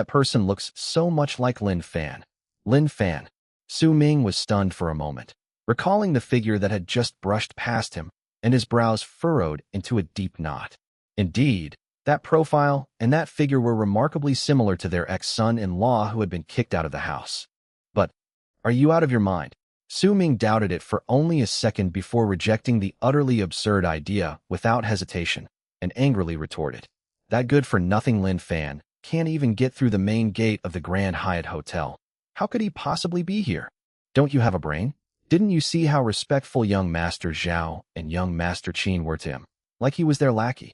looks so much like Lin Fan. Lin Fan. Su Ming was stunned for a moment, recalling the figure that had just brushed past him, and his brows furrowed into a deep knot. Indeed, that profile and that figure were remarkably similar to their ex-son-in-law who had been kicked out of the house. But, are you out of your mind? Su Ming doubted it for only a second before rejecting the utterly absurd idea without hesitation, and angrily retorted. That good-for-nothing Lin Fan can't even get through the main gate of the Grand Hyatt Hotel. How could he possibly be here? Don't you have a brain? Didn't you see how respectful young Master Zhao and young Master Qin were to him? Like he was their lackey.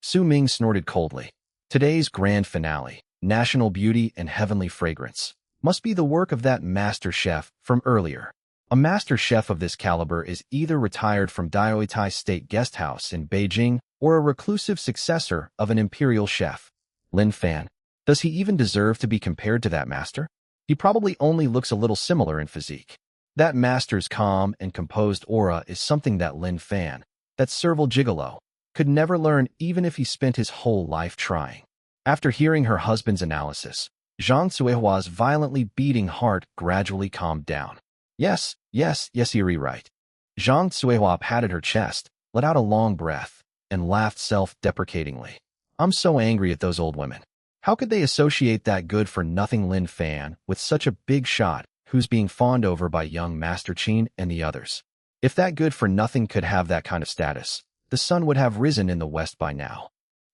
Su Ming snorted coldly. Today's grand finale, national beauty and heavenly fragrance, must be the work of that master chef from earlier. A master chef of this caliber is either retired from Diaoitai State Guest House in Beijing or a reclusive successor of an imperial chef. Lin Fan. Does he even deserve to be compared to that master? He probably only looks a little similar in physique. That master's calm and composed aura is something that Lin Fan, that servile gigolo, could never learn even if he spent his whole life trying. After hearing her husband's analysis, Zhang Cuihua's violently beating heart gradually calmed down. Yes, you're right. Zhang Cuihua patted her chest, let out a long breath, and laughed self-deprecatingly. I'm so angry at those old women. How could they associate that good-for-nothing Lin Fan with such a big shot who's being fawned over by young Master Qin and the others? If that good-for-nothing could have that kind of status, the sun would have risen in the west by now.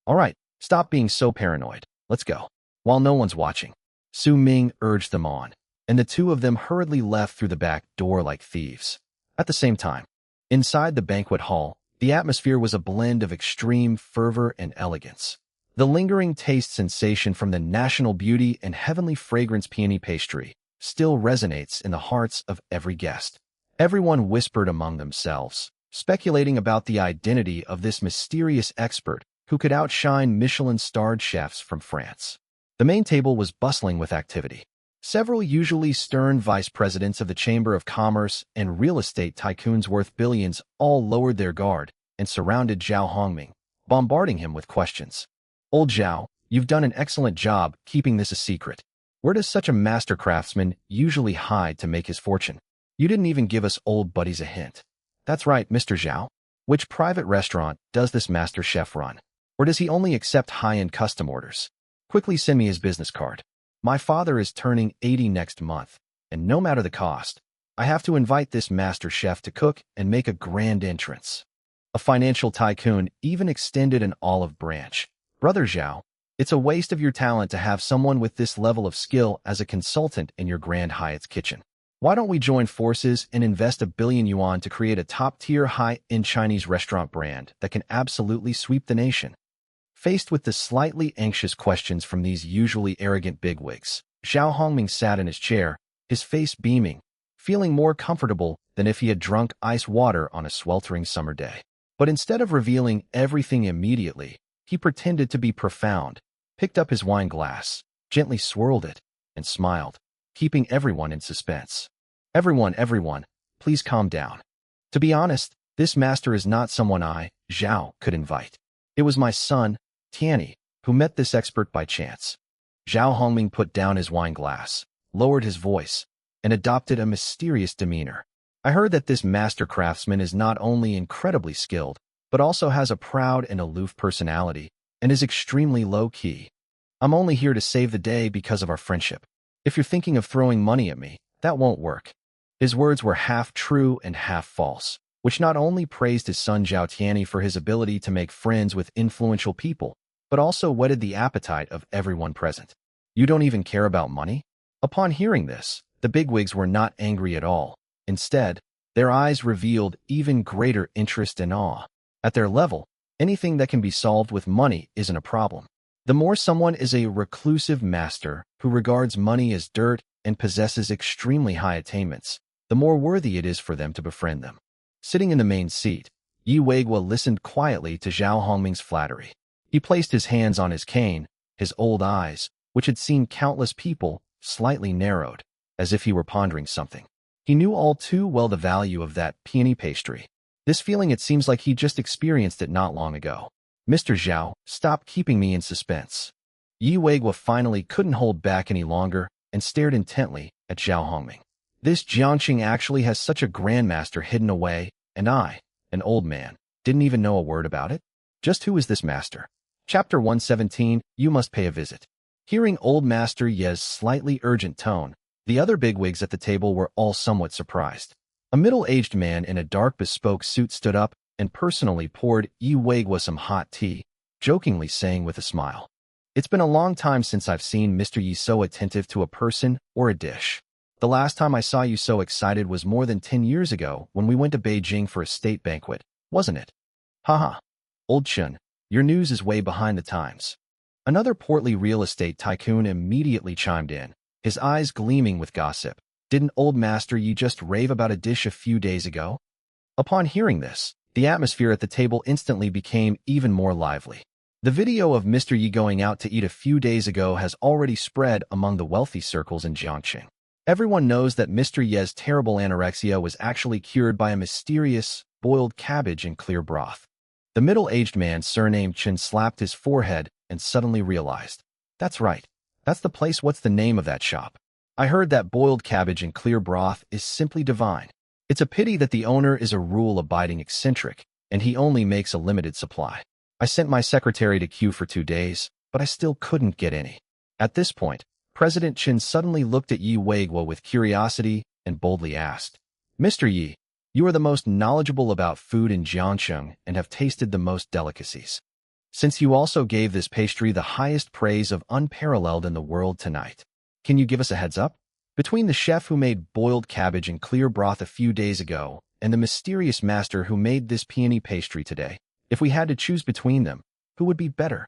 All right, stop being so paranoid. Let's go. While no one's watching, Su Ming urged them on, and the two of them hurriedly left through the back door like thieves. At the same time, inside the banquet hall, the atmosphere was a blend of extreme fervor and elegance. The lingering taste sensation from the national beauty and heavenly fragrance peony pastry still resonates in the hearts of every guest. Everyone whispered among themselves, speculating about the identity of this mysterious expert who could outshine Michelin-starred chefs from France. The main table was bustling with activity. Several usually stern vice presidents of the Chamber of Commerce and real estate tycoons worth billions all lowered their guard and surrounded Zhao Hongming, bombarding him with questions. Old Zhao, you've done an excellent job keeping this a secret. Where does such a master craftsman usually hide to make his fortune? You didn't even give us old buddies a hint. That's right, Mr. Zhao. Which private restaurant does this master chef run? Or does he only accept high-end custom orders? Quickly send me his business card. My father is turning 80 next month, and no matter the cost, I have to invite this master chef to cook and make a grand entrance. A financial tycoon even extended an olive branch. Brother Zhao, it's a waste of your talent to have someone with this level of skill as a consultant in your Grand Hyatt's kitchen. Why don't we join forces and invest $1 billion yuan to create a top-tier high-end Chinese restaurant brand that can absolutely sweep the nation? Faced with the slightly anxious questions from these usually arrogant bigwigs, Zhao Hongming sat in his chair, his face beaming, feeling more comfortable than if he had drunk ice water on a sweltering summer day. But instead of revealing everything immediately, he pretended to be profound, picked up his wine glass, gently swirled it, and smiled, keeping everyone in suspense. Everyone, please calm down. To be honest, this master is not someone I, Zhao, could invite. It was my son, Tianyi, who met this expert by chance. Zhao Hongming put down his wine glass, lowered his voice, and adopted a mysterious demeanor. I heard that this master craftsman is not only incredibly skilled, but also has a proud and aloof personality, and is extremely low-key. I'm only here to save the day because of our friendship. If you're thinking of throwing money at me, that won't work. His words were half true and half false, which not only praised his son Zhao Tianyi for his ability to make friends with influential people, but also whetted the appetite of everyone present. You don't even care about money? Upon hearing this, the bigwigs were not angry at all. Instead, their eyes revealed even greater interest and awe. At their level, anything that can be solved with money isn't a problem. The more someone is a reclusive master who regards money as dirt and possesses extremely high attainments, the more worthy it is for them to befriend them. Sitting in the main seat, Yi Weiguo listened quietly to Zhao Hongming's flattery. He placed his hands on his cane, his old eyes, which had seen countless people, slightly narrowed, as if he were pondering something. He knew all too well the value of that peony pastry. This feeling, it seems like he just experienced it not long ago. Mr. Zhao, stop keeping me in suspense. Yi Weiguo finally couldn't hold back any longer and stared intently at Zhao Hongming. This Jiangqing actually has such a grandmaster hidden away, and I, an old man, didn't even know a word about it? Just who is this master? Chapter 117, You Must Pay a Visit. Hearing old Master Ye's slightly urgent tone, the other bigwigs at the table were all somewhat surprised. A middle-aged man in a dark bespoke suit stood up and personally poured Yi Weiguo some hot tea, jokingly saying with a smile, "It's been a long time since I've seen Mr. Yi so attentive to a person or a dish. The last time I saw you so excited was more than 10 years ago when we went to Beijing for a state banquet, wasn't it? Haha. Old Chun, your news is way behind the times." Another portly real estate tycoon immediately chimed in, his eyes gleaming with gossip. "Didn't old Master Yi just rave about a dish a few days ago?" Upon hearing this, the atmosphere at the table instantly became even more lively. The video of Mr. Yi going out to eat a few days ago has already spread among the wealthy circles in Jiangqing. Everyone knows that Mr. Ye's terrible anorexia was actually cured by a mysterious, boiled cabbage in clear broth. The middle-aged man surnamed Chen slapped his forehead and suddenly realized, "That's right. That's the place. What's the name of that shop? I heard that boiled cabbage in clear broth is simply divine. It's a pity that the owner is a rule-abiding eccentric, and he only makes a limited supply. I sent my secretary to queue for 2 days, but I still couldn't get any." At this point, President Chen suddenly looked at Yi Weiguo with curiosity and boldly asked, "Mr. Yi, you are the most knowledgeable about food in Jiangcheng and have tasted the most delicacies. Since you also gave this pastry the highest praise of unparalleled in the world tonight, can you give us a heads up? Between the chef who made boiled cabbage in clear broth a few days ago and the mysterious master who made this peony pastry today, if we had to choose between them, who would be better?"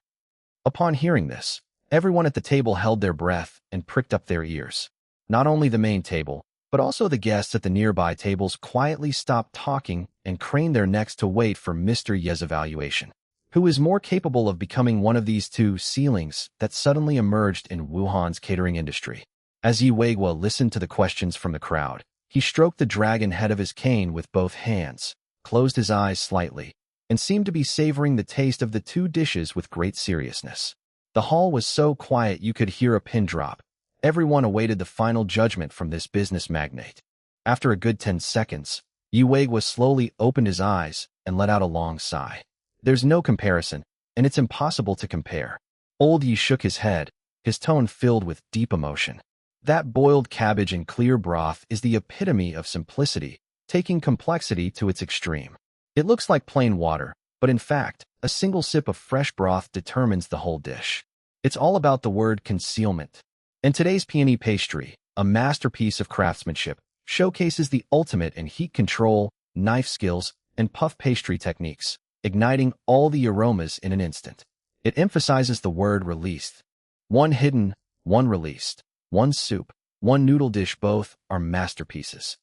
Upon hearing this, everyone at the table held their breath and pricked up their ears. Not only the main table, but also the guests at the nearby tables quietly stopped talking and craned their necks to wait for Mr. Ye's evaluation. Who is more capable of becoming one of these two ceilings that suddenly emerged in Wuhan's catering industry? As Yi Weiguo listened to the questions from the crowd, he stroked the dragon head of his cane with both hands, closed his eyes slightly, and seemed to be savoring the taste of the two dishes with great seriousness. The hall was so quiet you could hear a pin drop. Everyone awaited the final judgment from this business magnate. After a good 10 seconds, Yi Weiguo slowly opened his eyes and let out a long sigh. There's no comparison, and it's impossible to compare. Old Yi shook his head, his tone filled with deep emotion. That boiled cabbage in clear broth is the epitome of simplicity, taking complexity to its extreme. It looks like plain water, but in fact, a single sip of fresh broth determines the whole dish. It's all about the word concealment. And today's peony pastry, a masterpiece of craftsmanship, showcases the ultimate in heat control, knife skills, and puff pastry techniques, igniting all the aromas in an instant. It emphasizes the word released. One hidden, one released. One soup, one noodle dish, both are masterpieces.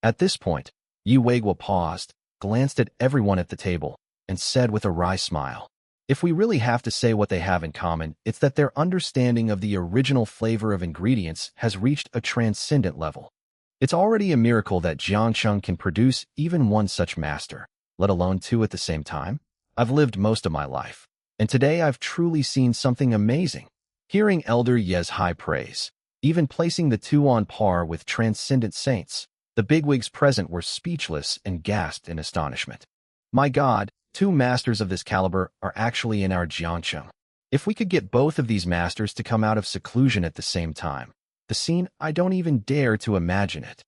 At this point, Yi Weiguo paused, glanced at everyone at the table, and said with a wry smile, "If we really have to say what they have in common, it's that their understanding of the original flavor of ingredients has reached a transcendent level. It's already a miracle that Jiangcheng can produce even one such master, let alone two at the same time. I've lived most of my life, and today I've truly seen something amazing." Hearing Elder Ye's high praise, even placing the two on par with transcendent saints, the bigwigs present were speechless and gasped in astonishment. "My God, 2 masters of this caliber are actually in our Jiangcheng. If we could get both of these masters to come out of seclusion at the same time, the scene, I don't even dare to imagine it."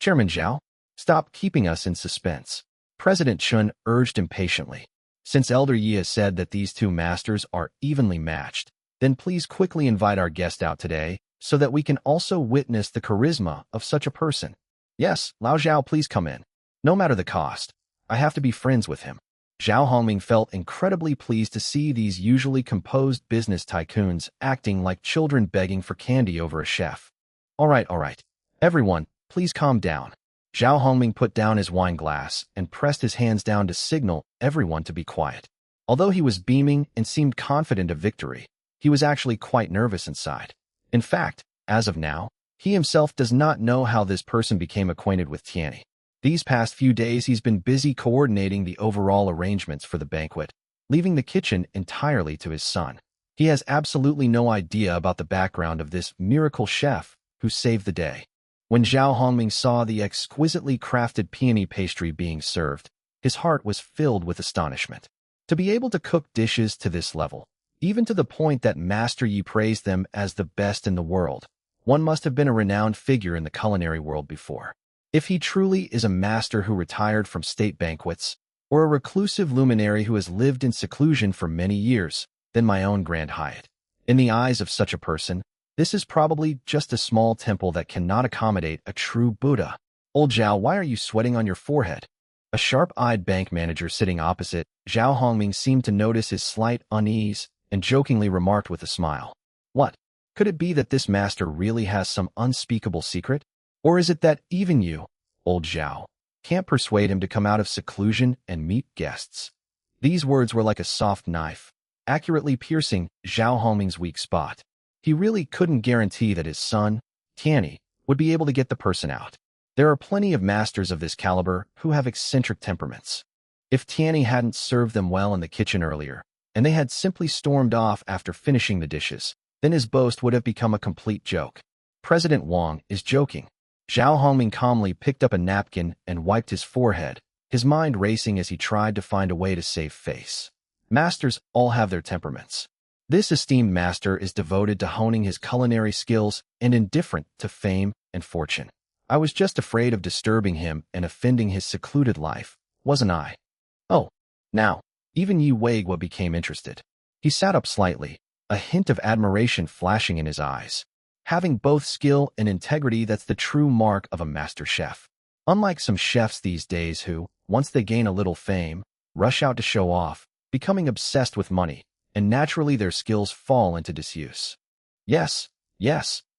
"Chairman Zhao, stop keeping us in suspense," President Chun urged impatiently. "Since Elder Yi has said that these 2 masters are evenly matched, then please quickly invite our guest out today so that we can also witness the charisma of such a person. Yes, Lao Zhao, please come in. No matter the cost, I have to be friends with him." Zhao Hongming felt incredibly pleased to see these usually composed business tycoons acting like children begging for candy over a chef. All right. Everyone, please calm down." Zhao Hongming put down his wine glass and pressed his hands down to signal everyone to be quiet. Although he was beaming and seemed confident of victory, he was actually quite nervous inside. In fact, as of now, he himself does not know how this person became acquainted with Tianyi. These past few days he's been busy coordinating the overall arrangements for the banquet, leaving the kitchen entirely to his son. He has absolutely no idea about the background of this miracle chef who saved the day. When Zhao Hongming saw the exquisitely crafted peony pastry being served, his heart was filled with astonishment. To be able to cook dishes to this level, even to the point that Master Yi praised them as the best in the world, one must have been a renowned figure in the culinary world before. If he truly is a master who retired from state banquets, or a reclusive luminary who has lived in seclusion for many years, then my own Grand Hyatt. In the eyes of such a person, this is probably just a small temple that cannot accommodate a true Buddha. Old Zhao, why are you sweating on your forehead? A sharp-eyed bank manager sitting opposite, Zhao Hongming seemed to notice his slight unease and jokingly remarked with a smile. What? Could it be that this master really has some unspeakable secret? Or is it that even you, old Zhao, can't persuade him to come out of seclusion and meet guests? These words were like a soft knife, accurately piercing Zhao Hongming's weak spot. He really couldn't guarantee that his son, Tianyi, would be able to get the person out. There are plenty of masters of this caliber who have eccentric temperaments. If Tianyi hadn't served them well in the kitchen earlier, and they had simply stormed off after finishing the dishes, then his boast would have become a complete joke. President Wang is joking. Zhao Hongming calmly picked up a napkin and wiped his forehead, his mind racing as he tried to find a way to save face. Masters all have their temperaments. This esteemed master is devoted to honing his culinary skills and indifferent to fame and fortune. I was just afraid of disturbing him and offending his secluded life, wasn't I? Oh, now, even Yi Weiguo became interested. He sat up slightly, a hint of admiration flashing in his eyes. Having both skill and integrity, that's the true mark of a master chef. Unlike some chefs these days who, once they gain a little fame, rush out to show off, becoming obsessed with money, and naturally their skills fall into disuse. Yes,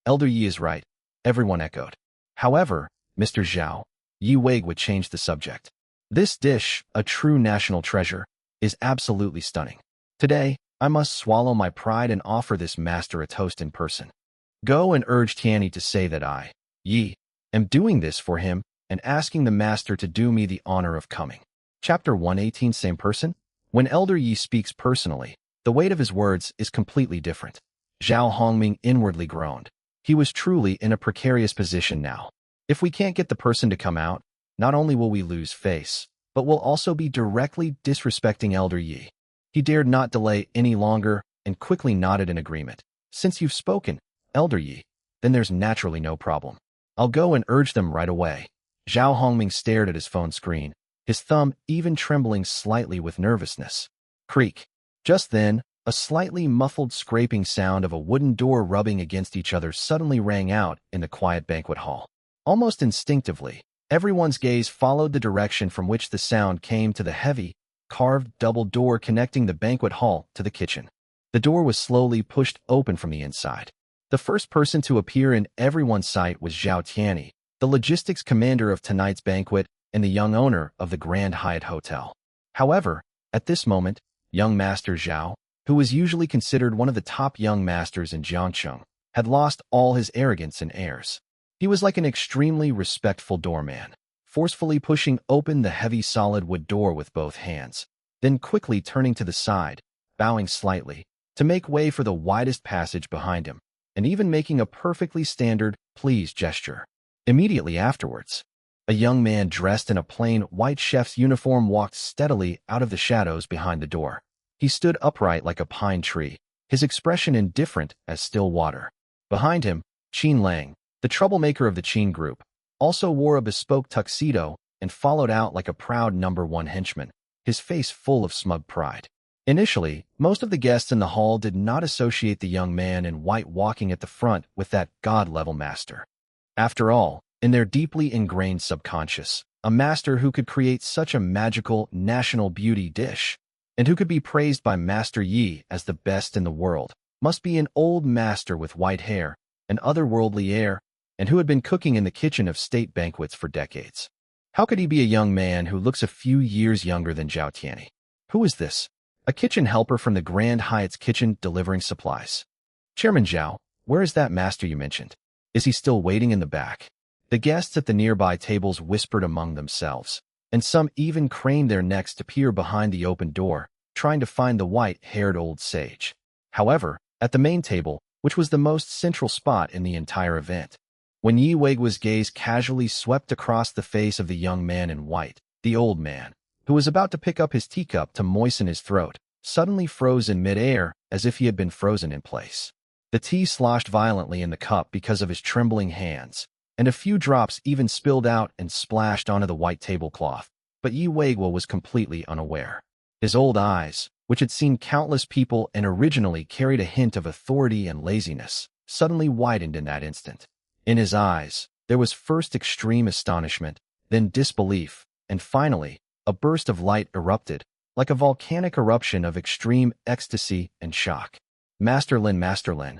Elder Yi is right, everyone echoed. However, Mr. Zhao, Yi Weiguo changed the subject. This dish, a true national treasure, is absolutely stunning. Today, I must swallow my pride and offer this master a toast in person. Go and urge Tianyi to say that I, Yi, am doing this for him and asking the master to do me the honor of coming. Chapter 118. Same person? When Elder Yi speaks personally, the weight of his words is completely different. Zhao Hongming inwardly groaned. He was truly in a precarious position now. If we can't get the person to come out, not only will we lose face, but we'll also be directly disrespecting Elder Yi. He dared not delay any longer and quickly nodded in agreement. Since you've spoken, Elder Yi, then there's naturally no problem. I'll go and urge them right away. Zhao Hongming stared at his phone screen, his thumb even trembling slightly with nervousness. Creak. Just then, a slightly muffled scraping sound of a wooden door rubbing against each other suddenly rang out in the quiet banquet hall. Almost instinctively, everyone's gaze followed the direction from which the sound came to the heavy, carved double door connecting the banquet hall to the kitchen. The door was slowly pushed open from the inside. The first person to appear in everyone's sight was Zhao Tianyi, the logistics commander of tonight's banquet and the young owner of the Grand Hyatt Hotel. However, at this moment, young Master Zhao, who was usually considered one of the top young masters in Jiangcheng, had lost all his arrogance and airs. He was like an extremely respectful doorman, forcefully pushing open the heavy solid wood door with both hands, then quickly turning to the side, bowing slightly, to make way for the widest passage behind him, and even making a perfectly standard please gesture. Immediately afterwards, a young man dressed in a plain white chef's uniform walked steadily out of the shadows behind the door. He stood upright like a pine tree, his expression indifferent as still water. Behind him, Qin Lang, the troublemaker of the Qin group, also wore a bespoke tuxedo and followed out like a proud #1 henchman, his face full of smug pride. Initially, most of the guests in the hall did not associate the young man in white walking at the front with that god-level master. After all, in their deeply ingrained subconscious, a master who could create such a magical national beauty dish, and who could be praised by Master Yi as the best in the world, must be an old master with white hair, an otherworldly air, and who had been cooking in the kitchen of state banquets for decades. How could he be a young man who looks a few years younger than Zhao Tianyi? Who is this? A kitchen helper from the Grand Hyatt's kitchen delivering supplies. Chairman Zhao, where is that master you mentioned? Is he still waiting in the back? The guests at the nearby tables whispered among themselves, and some even craned their necks to peer behind the open door, trying to find the white-haired old sage. However, at the main table, which was the most central spot in the entire event, when Yi Weiguo's gaze casually swept across the face of the young man in white, the old man, who was about to pick up his teacup to moisten his throat, suddenly froze in midair as if he had been frozen in place. The tea sloshed violently in the cup because of his trembling hands, and a few drops even spilled out and splashed onto the white tablecloth, but Yi Weiguo was completely unaware. His old eyes, which had seen countless people and originally carried a hint of authority and laziness, suddenly widened in that instant. In his eyes, there was first extreme astonishment, then disbelief, and finally, a burst of light erupted, like a volcanic eruption of extreme ecstasy and shock. Master Lin.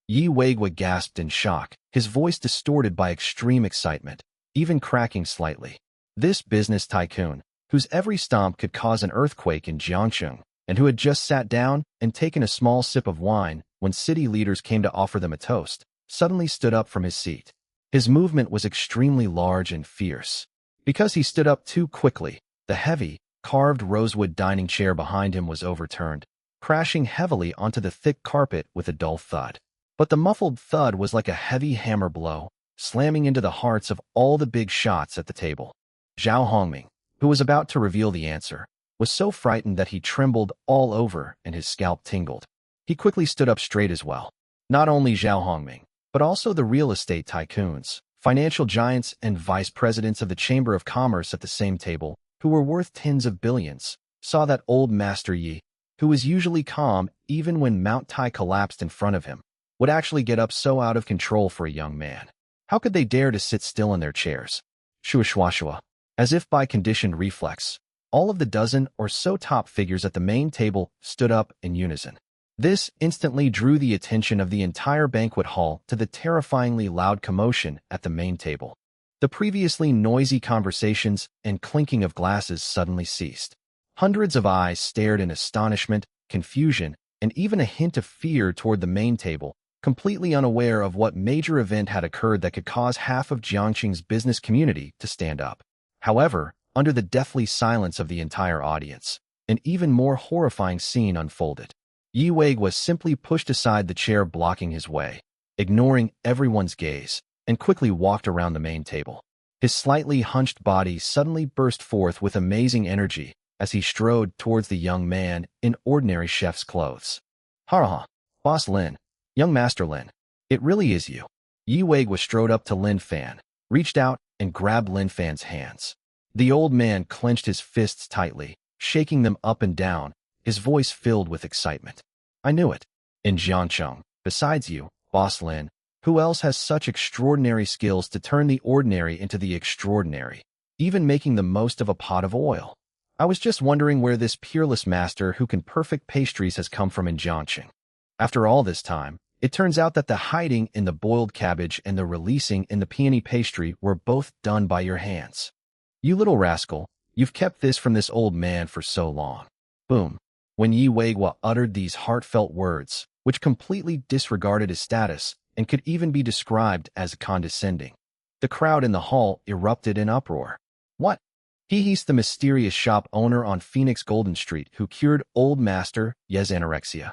Yi Weiguo gasped in shock, his voice distorted by extreme excitement, even cracking slightly. This business tycoon, whose every stomp could cause an earthquake in Jiangcheng, and who had just sat down and taken a small sip of wine when city leaders came to offer them a toast, suddenly stood up from his seat. His movement was extremely large and fierce. Because he stood up too quickly, the heavy, carved rosewood dining chair behind him was overturned, crashing heavily onto the thick carpet with a dull thud. But the muffled thud was like a heavy hammer blow, slamming into the hearts of all the big shots at the table. Zhao Hongming, who was about to reveal the answer, was so frightened that he trembled all over and his scalp tingled. He quickly stood up straight as well. Not only Zhao Hongming, but also the real estate tycoons, financial giants and vice presidents of the Chamber of Commerce at the same table, who were worth tens of billions, saw that old Master Yi, who was usually calm even when Mount Tai collapsed in front of him, would actually get up so out of control for a young man. How could they dare to sit still in their chairs? Shua. As if by conditioned reflex, all of the dozen or so top figures at the main table stood up in unison. This instantly drew the attention of the entire banquet hall to the terrifyingly loud commotion at the main table. The previously noisy conversations and clinking of glasses suddenly ceased. Hundreds of eyes stared in astonishment, confusion, and even a hint of fear toward the main table, completely unaware of what major event had occurred that could cause half of Jiangqing's business community to stand up. However, under the deathly silence of the entire audience, an even more horrifying scene unfolded. Yi Weiguo simply pushed aside the chair blocking his way, ignoring everyone's gaze, and quickly walked around the main table. His slightly hunched body suddenly burst forth with amazing energy as he strode towards the young man in ordinary chef's clothes. Ha! Boss Lin, young Master Lin, it really is you. Yi Weiguo strode up to Lin Fan, reached out and grabbed Lin Fan's hands. The old man clenched his fists tightly, shaking them up and down, his voice filled with excitement. I knew it. In Jiangcheng, besides you, Boss Lin, who else has such extraordinary skills to turn the ordinary into the extraordinary, even making the most of a pot of oil? I was just wondering where this peerless master who can perfect pastries has come from in Jiangcheng. After all this time, it turns out that the hiding in the boiled cabbage and the releasing in the peony pastry were both done by your hands. You little rascal, you've kept this from this old man for so long. Boom. When Yi Weiguo uttered these heartfelt words, which completely disregarded his status and could even be described as condescending, the crowd in the hall erupted in uproar. What? He's the mysterious shop owner on Phoenix Golden Street who cured old Master Ye's anorexia.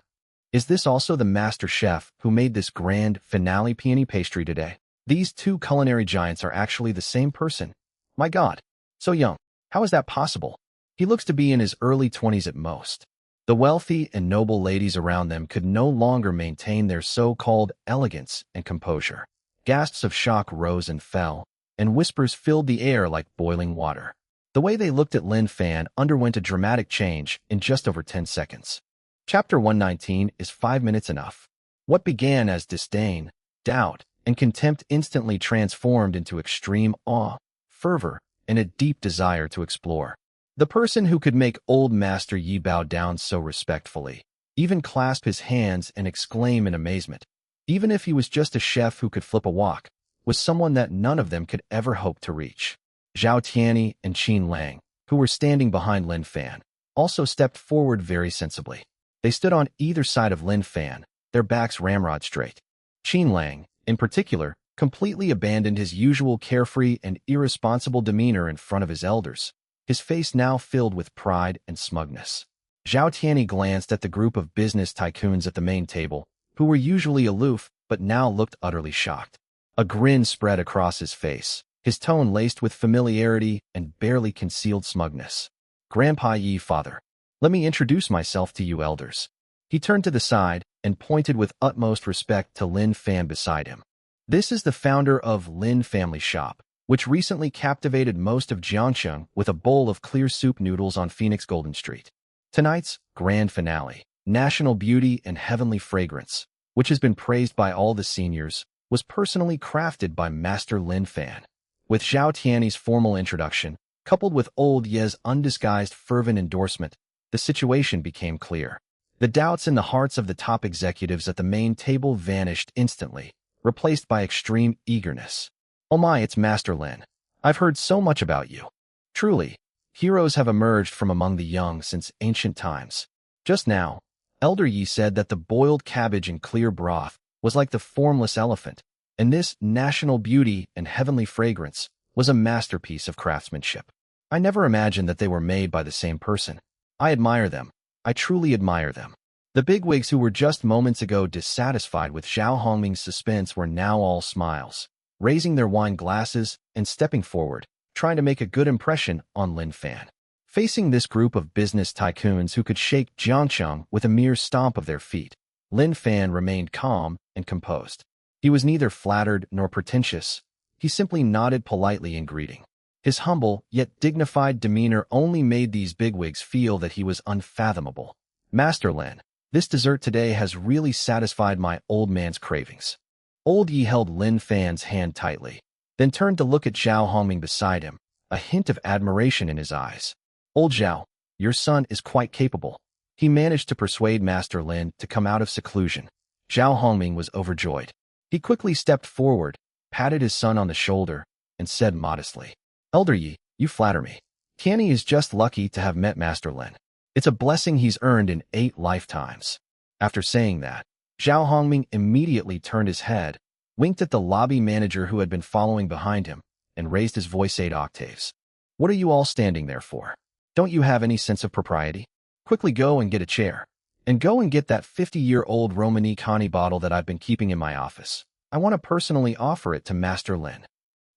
Is this also the master chef who made this grand finale peony pastry today? These two culinary giants are actually the same person. My God, so young. How is that possible? He looks to be in his early 20s at most. The wealthy and noble ladies around them could no longer maintain their so-called elegance and composure. Gasps of shock rose and fell, and whispers filled the air like boiling water. The way they looked at Lin Fan underwent a dramatic change in just over 10 seconds. Chapter 119 is 5 minutes enough. What began as disdain, doubt, and contempt instantly transformed into extreme awe, fervor, and a deep desire to explore. The person who could make old Master Yi bow down so respectfully, even clasp his hands and exclaim in amazement, even if he was just a chef who could flip a wok, was someone that none of them could ever hope to reach. Zhao Tianyi and Qin Lang, who were standing behind Lin Fan, also stepped forward very sensibly. They stood on either side of Lin Fan, their backs ramrod straight. Qin Lang, in particular, completely abandoned his usual carefree and irresponsible demeanor in front of his elders, his face now filled with pride and smugness. Zhao Tianyi glanced at the group of business tycoons at the main table, who were usually aloof but now looked utterly shocked. A grin spread across his face, his tone laced with familiarity and barely concealed smugness. "Grandpa Yi, father, let me introduce myself to you elders." He turned to the side and pointed with utmost respect to Lin Fan beside him. "This is the founder of Lin Family Shop, which recently captivated most of Jiangcheng with a bowl of clear soup noodles on Phoenix Golden Street. Tonight's grand finale, National Beauty and Heavenly Fragrance, which has been praised by all the seniors, was personally crafted by Master Lin Fan." With Zhao Tianyi's formal introduction, coupled with old Ye's undisguised fervent endorsement, the situation became clear. The doubts in the hearts of the top executives at the main table vanished instantly, replaced by extreme eagerness. "Oh my, it's Master Lin. I've heard so much about you. Truly, heroes have emerged from among the young since ancient times." Just now, Elder Yi said that the boiled cabbage and clear broth was like the formless elephant, and this national beauty and heavenly fragrance was a masterpiece of craftsmanship. I never imagined that they were made by the same person. I admire them. I truly admire them. The bigwigs who were just moments ago dissatisfied with Zhao Hongming's suspense were now all smiles, raising their wine glasses and stepping forward, trying to make a good impression on Lin Fan. Facing this group of business tycoons who could shake Jiangcheng with a mere stomp of their feet, Lin Fan remained calm and composed. He was neither flattered nor pretentious. He simply nodded politely in greeting. His humble, yet dignified demeanor only made these bigwigs feel that he was unfathomable. "Master Lin, this dessert today has really satisfied my old man's cravings." Old Yi held Lin Fan's hand tightly, then turned to look at Zhao Hongming beside him, a hint of admiration in his eyes. "Old Zhao, your son is quite capable." He managed to persuade Master Lin to come out of seclusion. Zhao Hongming was overjoyed. He quickly stepped forward, patted his son on the shoulder, and said modestly, "Elder Yi, you flatter me. Tianyi is just lucky to have met Master Lin. It's a blessing he's earned in 8 lifetimes." After saying that, Zhao Hongming immediately turned his head, winked at the lobby manager who had been following behind him, and raised his voice 8 octaves. "What are you all standing there for? Don't you have any sense of propriety? Quickly go and get a chair. And go and get that 50-year-old Romani Connie bottle that I've been keeping in my office. I want to personally offer it to Master Lin."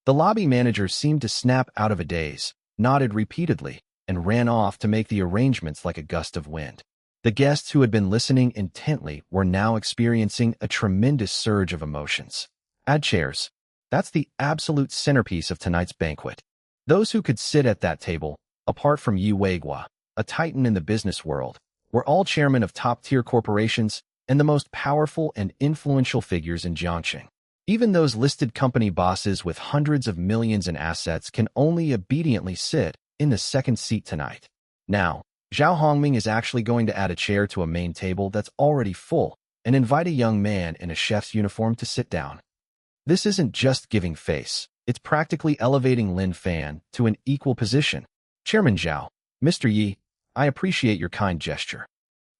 The lobby manager seemed to snap out of a daze, nodded repeatedly, and ran off to make the arrangements like a gust of wind. The guests who had been listening intently were now experiencing a tremendous surge of emotions. Add chairs. That's the absolute centerpiece of tonight's banquet. Those who could sit at that table, apart from Yi Weiguo, a titan in the business world, were all chairmen of top-tier corporations and the most powerful and influential figures in Jiangcheng. Even those listed company bosses with hundreds of millions in assets can only obediently sit in the second seat tonight. Now, Zhao Hongming is actually going to add a chair to a main table that's already full and invite a young man in a chef's uniform to sit down. This isn't just giving face. It's practically elevating Lin Fan to an equal position. "Chairman Zhao, Mr. Yi, I appreciate your kind gesture."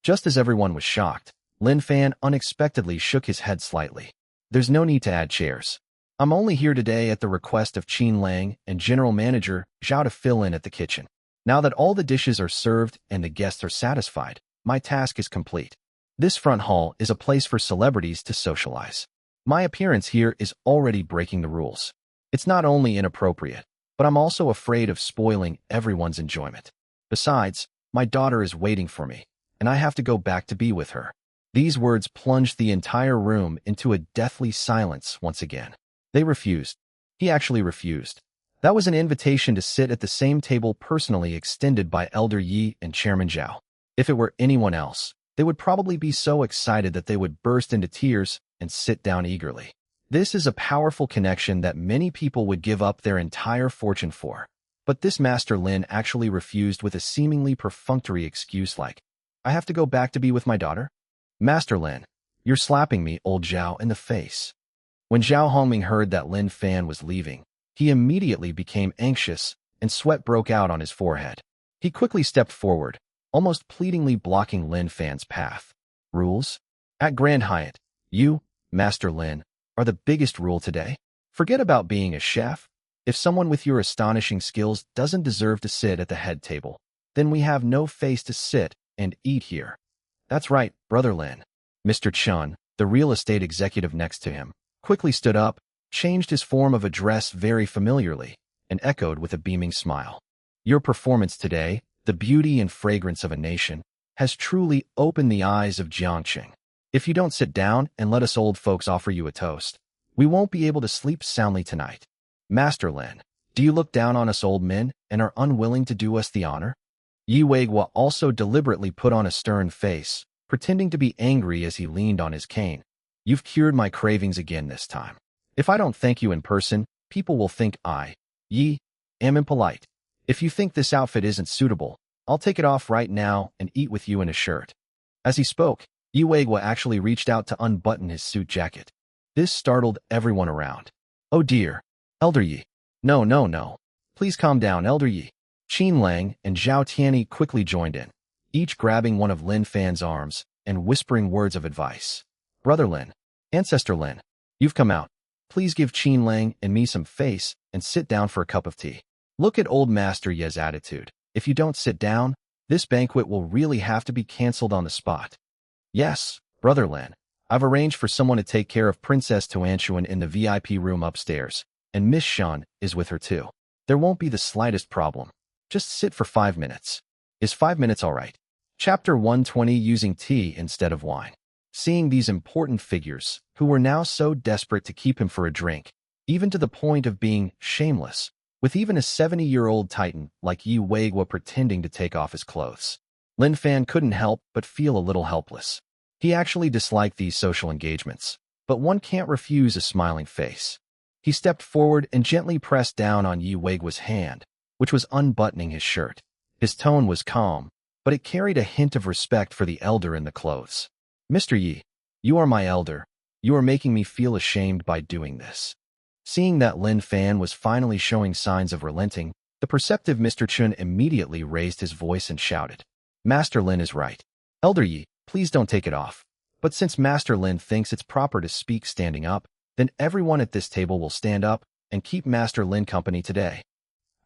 Just as everyone was shocked, Lin Fan unexpectedly shook his head slightly. "There's no need to add chairs. I'm only here today at the request of Qin Lang and General Manager Zhao to fill in at the kitchen. Now that all the dishes are served and the guests are satisfied, my task is complete. This front hall is a place for celebrities to socialize. My appearance here is already breaking the rules. It's not only inappropriate, but I'm also afraid of spoiling everyone's enjoyment. Besides, my daughter is waiting for me, and I have to go back to be with her." These words plunged the entire room into a deathly silence once again. They refused. He actually refused. That was an invitation to sit at the same table personally extended by Elder Yi and Chairman Zhao. If it were anyone else, they would probably be so excited that they would burst into tears and sit down eagerly. This is a powerful connection that many people would give up their entire fortune for. But this Master Lin actually refused with a seemingly perfunctory excuse like, "I have to go back to be with my daughter?" "Master Lin, you're slapping me, old Zhao, in the face." When Zhao Hongming heard that Lin Fan was leaving, he immediately became anxious and sweat broke out on his forehead. He quickly stepped forward, almost pleadingly blocking Lin Fan's path. Rules? At Grand Hyatt, you, Master Lin, are the biggest rule today. Forget about being a chef. If someone with your astonishing skills doesn't deserve to sit at the head table, then we have no face to sit and eat here. That's right, Brother Lin. Mr. Chun, the real estate executive next to him, quickly stood up, changed his form of address very familiarly, and echoed with a beaming smile. Your performance today, the beauty and fragrance of a nation, has truly opened the eyes of Jiangqing. If you don't sit down and let us old folks offer you a toast, we won't be able to sleep soundly tonight. Master Lin, do you look down on us old men and are unwilling to do us the honor? Yi Weiguo also deliberately put on a stern face, pretending to be angry as he leaned on his cane. You've cured my cravings again this time. If I don't thank you in person, people will think I, Yi, am impolite. If you think this outfit isn't suitable, I'll take it off right now and eat with you in a shirt. As he spoke, Yi Weiguo actually reached out to unbutton his suit jacket. This startled everyone around. Oh dear, Elder Yi. No, no, no. Please calm down, Elder Yi. Qin Lang and Zhao Tianyi quickly joined in, each grabbing one of Lin Fan's arms and whispering words of advice. Brother Lin, Ancestor Lin, you've come out. Please give Qin Lang and me some face and sit down for a cup of tea. Look at old Master Ye's attitude. If you don't sit down, this banquet will really have to be cancelled on the spot. Yes, Brother Lin. I've arranged for someone to take care of Princess Tuanshuan in the VIP room upstairs, and Miss Shan is with her too. There won't be the slightest problem. Just sit for 5 minutes. Is 5 minutes all right? Chapter 120, Using tea instead of wine. Seeing these important figures, who were now so desperate to keep him for a drink, even to the point of being shameless, with even a 70-year-old titan like Yi Weiguo pretending to take off his clothes, Lin Fan couldn't help but feel a little helpless. He actually disliked these social engagements, but one can't refuse a smiling face. He stepped forward and gently pressed down on Yi Weiguo's hand, which was unbuttoning his shirt. His tone was calm, but it carried a hint of respect for the elder in the clothes. Mr. Yi, you are my elder. You are making me feel ashamed by doing this. Seeing that Lin Fan was finally showing signs of relenting, the perceptive Mr. Chun immediately raised his voice and shouted, Master Lin is right. Elder Yi, please don't take it off. But since Master Lin thinks it's proper to speak standing up, then everyone at this table will stand up and keep Master Lin company today.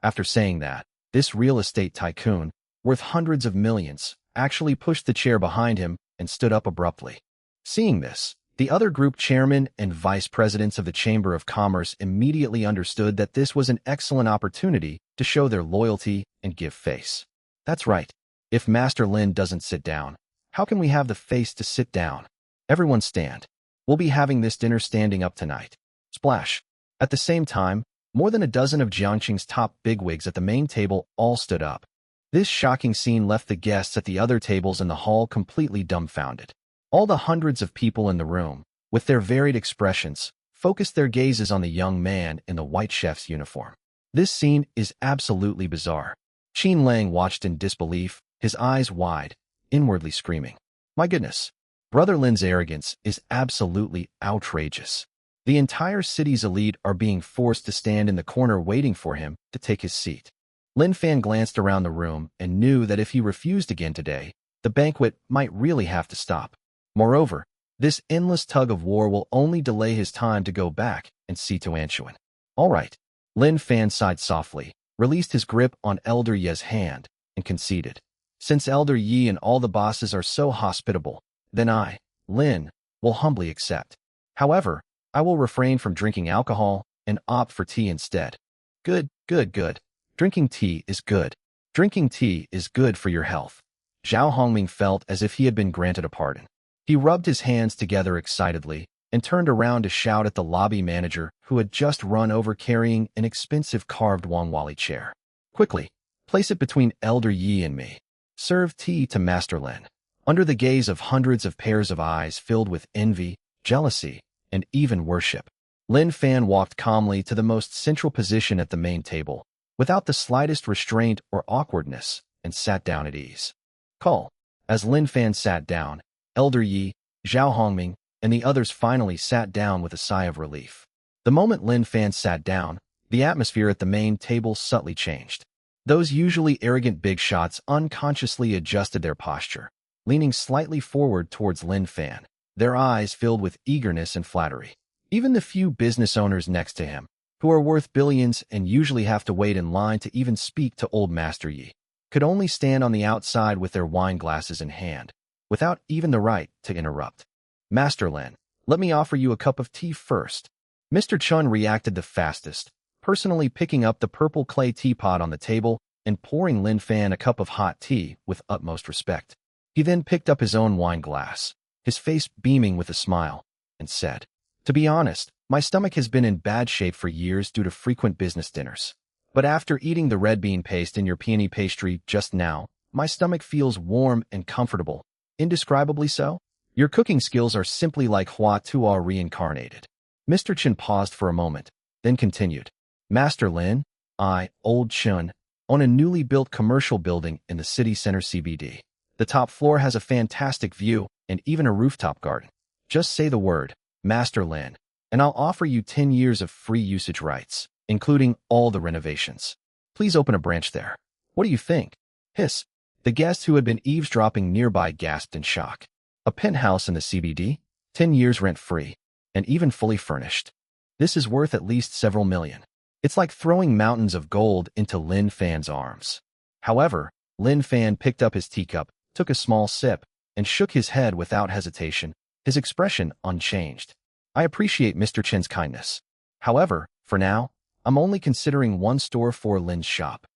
After saying that, this real estate tycoon, worth hundreds of millions, actually pushed the chair behind him and stood up abruptly. Seeing this, the other group chairmen and vice presidents of the Chamber of Commerce immediately understood that this was an excellent opportunity to show their loyalty and give face. That's right. If Master Lin doesn't sit down, how can we have the face to sit down? Everyone stand. We'll be having this dinner standing up tonight. Splash. At the same time, more than a dozen of Jiangqing's top bigwigs at the main table all stood up. This shocking scene left the guests at the other tables in the hall completely dumbfounded. All the hundreds of people in the room, with their varied expressions, focused their gazes on the young man in the white chef's uniform. This scene is absolutely bizarre. Qin Lang watched in disbelief, his eyes wide, inwardly screaming, My goodness, Brother Lin's arrogance is absolutely outrageous. The entire city's elite are being forced to stand in the corner waiting for him to take his seat. Lin Fan glanced around the room and knew that if he refused again today, the banquet might really have to stop. Moreover, this endless tug of war will only delay his time to go back and see Tuanshuan. All right. Lin Fan sighed softly, released his grip on Elder Ye's hand, and conceded. Since Elder Yi and all the bosses are so hospitable, then I, Lin, will humbly accept. However, I will refrain from drinking alcohol and opt for tea instead. Good, good, good. Drinking tea is good. Drinking tea is good for your health. Zhao Hongming felt as if he had been granted a pardon. He rubbed his hands together excitedly and turned around to shout at the lobby manager who had just run over carrying an expensive carved Wangwali chair. Quickly, place it between Elder Yi and me. Serve tea to Master Lin. Under the gaze of hundreds of pairs of eyes filled with envy, jealousy, and even worship, Lin Fan walked calmly to the most central position at the main table, without the slightest restraint or awkwardness, and sat down at ease. Call. As Lin Fan sat down, Elder Yi, Zhao Hongming, and the others finally sat down with a sigh of relief. The moment Lin Fan sat down, the atmosphere at the main table subtly changed. Those usually arrogant big shots unconsciously adjusted their posture, leaning slightly forward towards Lin Fan, their eyes filled with eagerness and flattery. Even the few business owners next to him, who are worth billions and usually have to wait in line to even speak to old Master Yi, could only stand on the outside with their wine glasses in hand, without even the right to interrupt. Master Lin, let me offer you a cup of tea first. Mr. Chun reacted the fastest, personally picking up the purple clay teapot on the table and pouring Lin Fan a cup of hot tea with utmost respect. He then picked up his own wine glass, his face beaming with a smile, and said, "To be honest, my stomach has been in bad shape for years due to frequent business dinners. But after eating the red bean paste in your peony pastry just now, my stomach feels warm and comfortable, indescribably so. Your cooking skills are simply like Hua Tuo reincarnated." Mr. Chen paused for a moment, then continued, "Master Lin, I, Old Chun, own a newly built commercial building in the city center CBD. The top floor has a fantastic view and even a rooftop garden. Just say the word, Master Lin, and I'll offer you 10 years of free usage rights, including all the renovations. Please open a branch there. What do you think?" Hiss. The guest who had been eavesdropping nearby gasped in shock. A penthouse in the CBD? 10 years rent-free, and even fully furnished. This is worth at least several million. It's like throwing mountains of gold into Lin Fan's arms. However, Lin Fan picked up his teacup, took a small sip, and shook his head without hesitation, his expression unchanged. "I appreciate Mr. Chen's kindness. However, for now, I'm only considering one store for Lin's shop.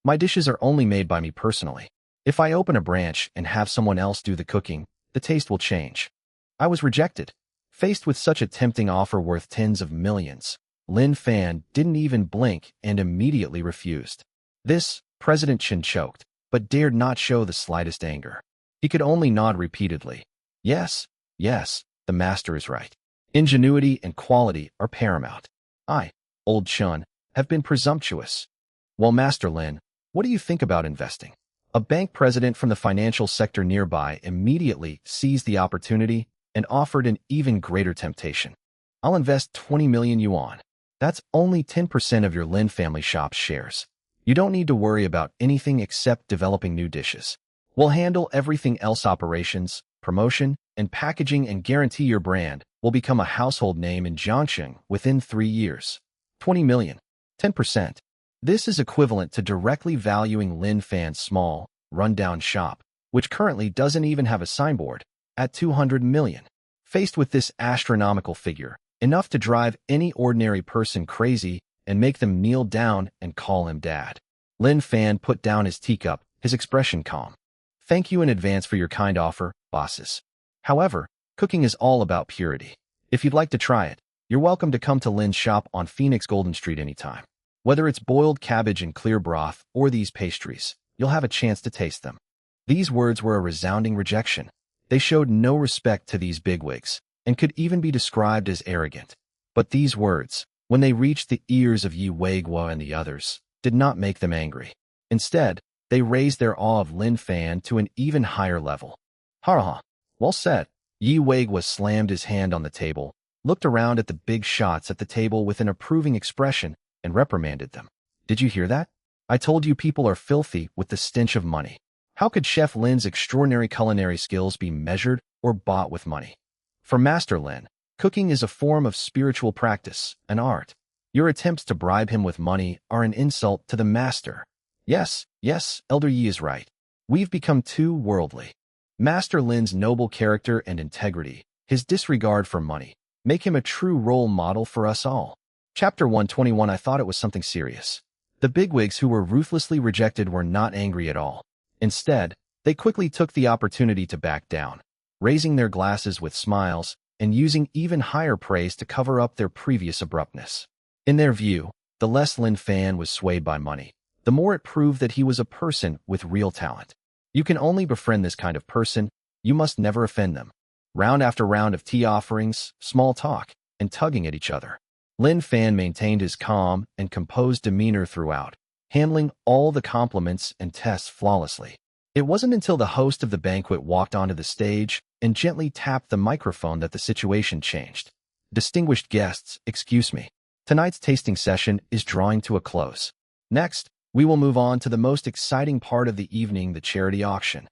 My dishes are only made by me personally. If I open a branch and have someone else do the cooking, the taste will change." I was rejected. Faced with such a tempting offer worth tens of millions, Lin Fan didn't even blink and immediately refused. This, President Chen choked, but dared not show the slightest anger. He could only nod repeatedly. Yes, the master is right. Ingenuity and quality are paramount. I, Old Chun, have been presumptuous. Well, Master Lin, what do you think about investing? A bank president from the financial sector nearby immediately seized the opportunity and offered an even greater temptation. I'll invest 20 million yuan. That's only 10% of your Lin family shop's shares. You don't need to worry about anything except developing new dishes. We'll handle everything else: operations, promotion, and packaging, and guarantee your brand will become a household name in Jiangxing within 3 years. 20 million. 10%. This is equivalent to directly valuing Lin Fan's small, rundown shop, which currently doesn't even have a signboard, at 200 million. Faced with this astronomical figure, enough to drive any ordinary person crazy and make them kneel down and call him dad, Lin Fan put down his teacup, his expression calm. "Thank you in advance for your kind offer, bosses. However, cooking is all about purity. If you'd like to try it, you're welcome to come to Lin's shop on Phoenix Golden Street anytime. Whether it's boiled cabbage and clear broth or these pastries, you'll have a chance to taste them." These words were a resounding rejection. They showed no respect to these bigwigs, and could even be described as arrogant. But these words, when they reached the ears of Yi Weiguo and the others, did not make them angry. Instead, they raised their awe of Lin Fan to an even higher level. "Ha! Well said." Yi Weiguo slammed his hand on the table, looked around at the big shots at the table with an approving expression, and reprimanded them. "Did you hear that? I told you people are filthy with the stench of money. How could Chef Lin's extraordinary culinary skills be measured or bought with money? For Master Lin, cooking is a form of spiritual practice, an art. Your attempts to bribe him with money are an insult to the master." Yes, Elder Yi is right. We've become too worldly. Master Lin's noble character and integrity, his disregard for money, make him a true role model for us all. Chapter 121. I thought it was something serious. The bigwigs who were ruthlessly rejected were not angry at all. Instead, they quickly took the opportunity to back down, raising their glasses with smiles and using even higher praise to cover up their previous abruptness. In their view, the less Lin Fan was swayed by money, the more it proved that he was a person with real talent. You can only befriend this kind of person, you must never offend them. Round after round of tea offerings, small talk, and tugging at each other. Lin Fan maintained his calm and composed demeanor throughout, handling all the compliments and tests flawlessly. It wasn't until the host of the banquet walked onto the stage and gently tapped the microphone that the situation changed. Distinguished guests, excuse me. Tonight's tasting session is drawing to a close. Next, we will move on to the most exciting part of the evening, the charity auction.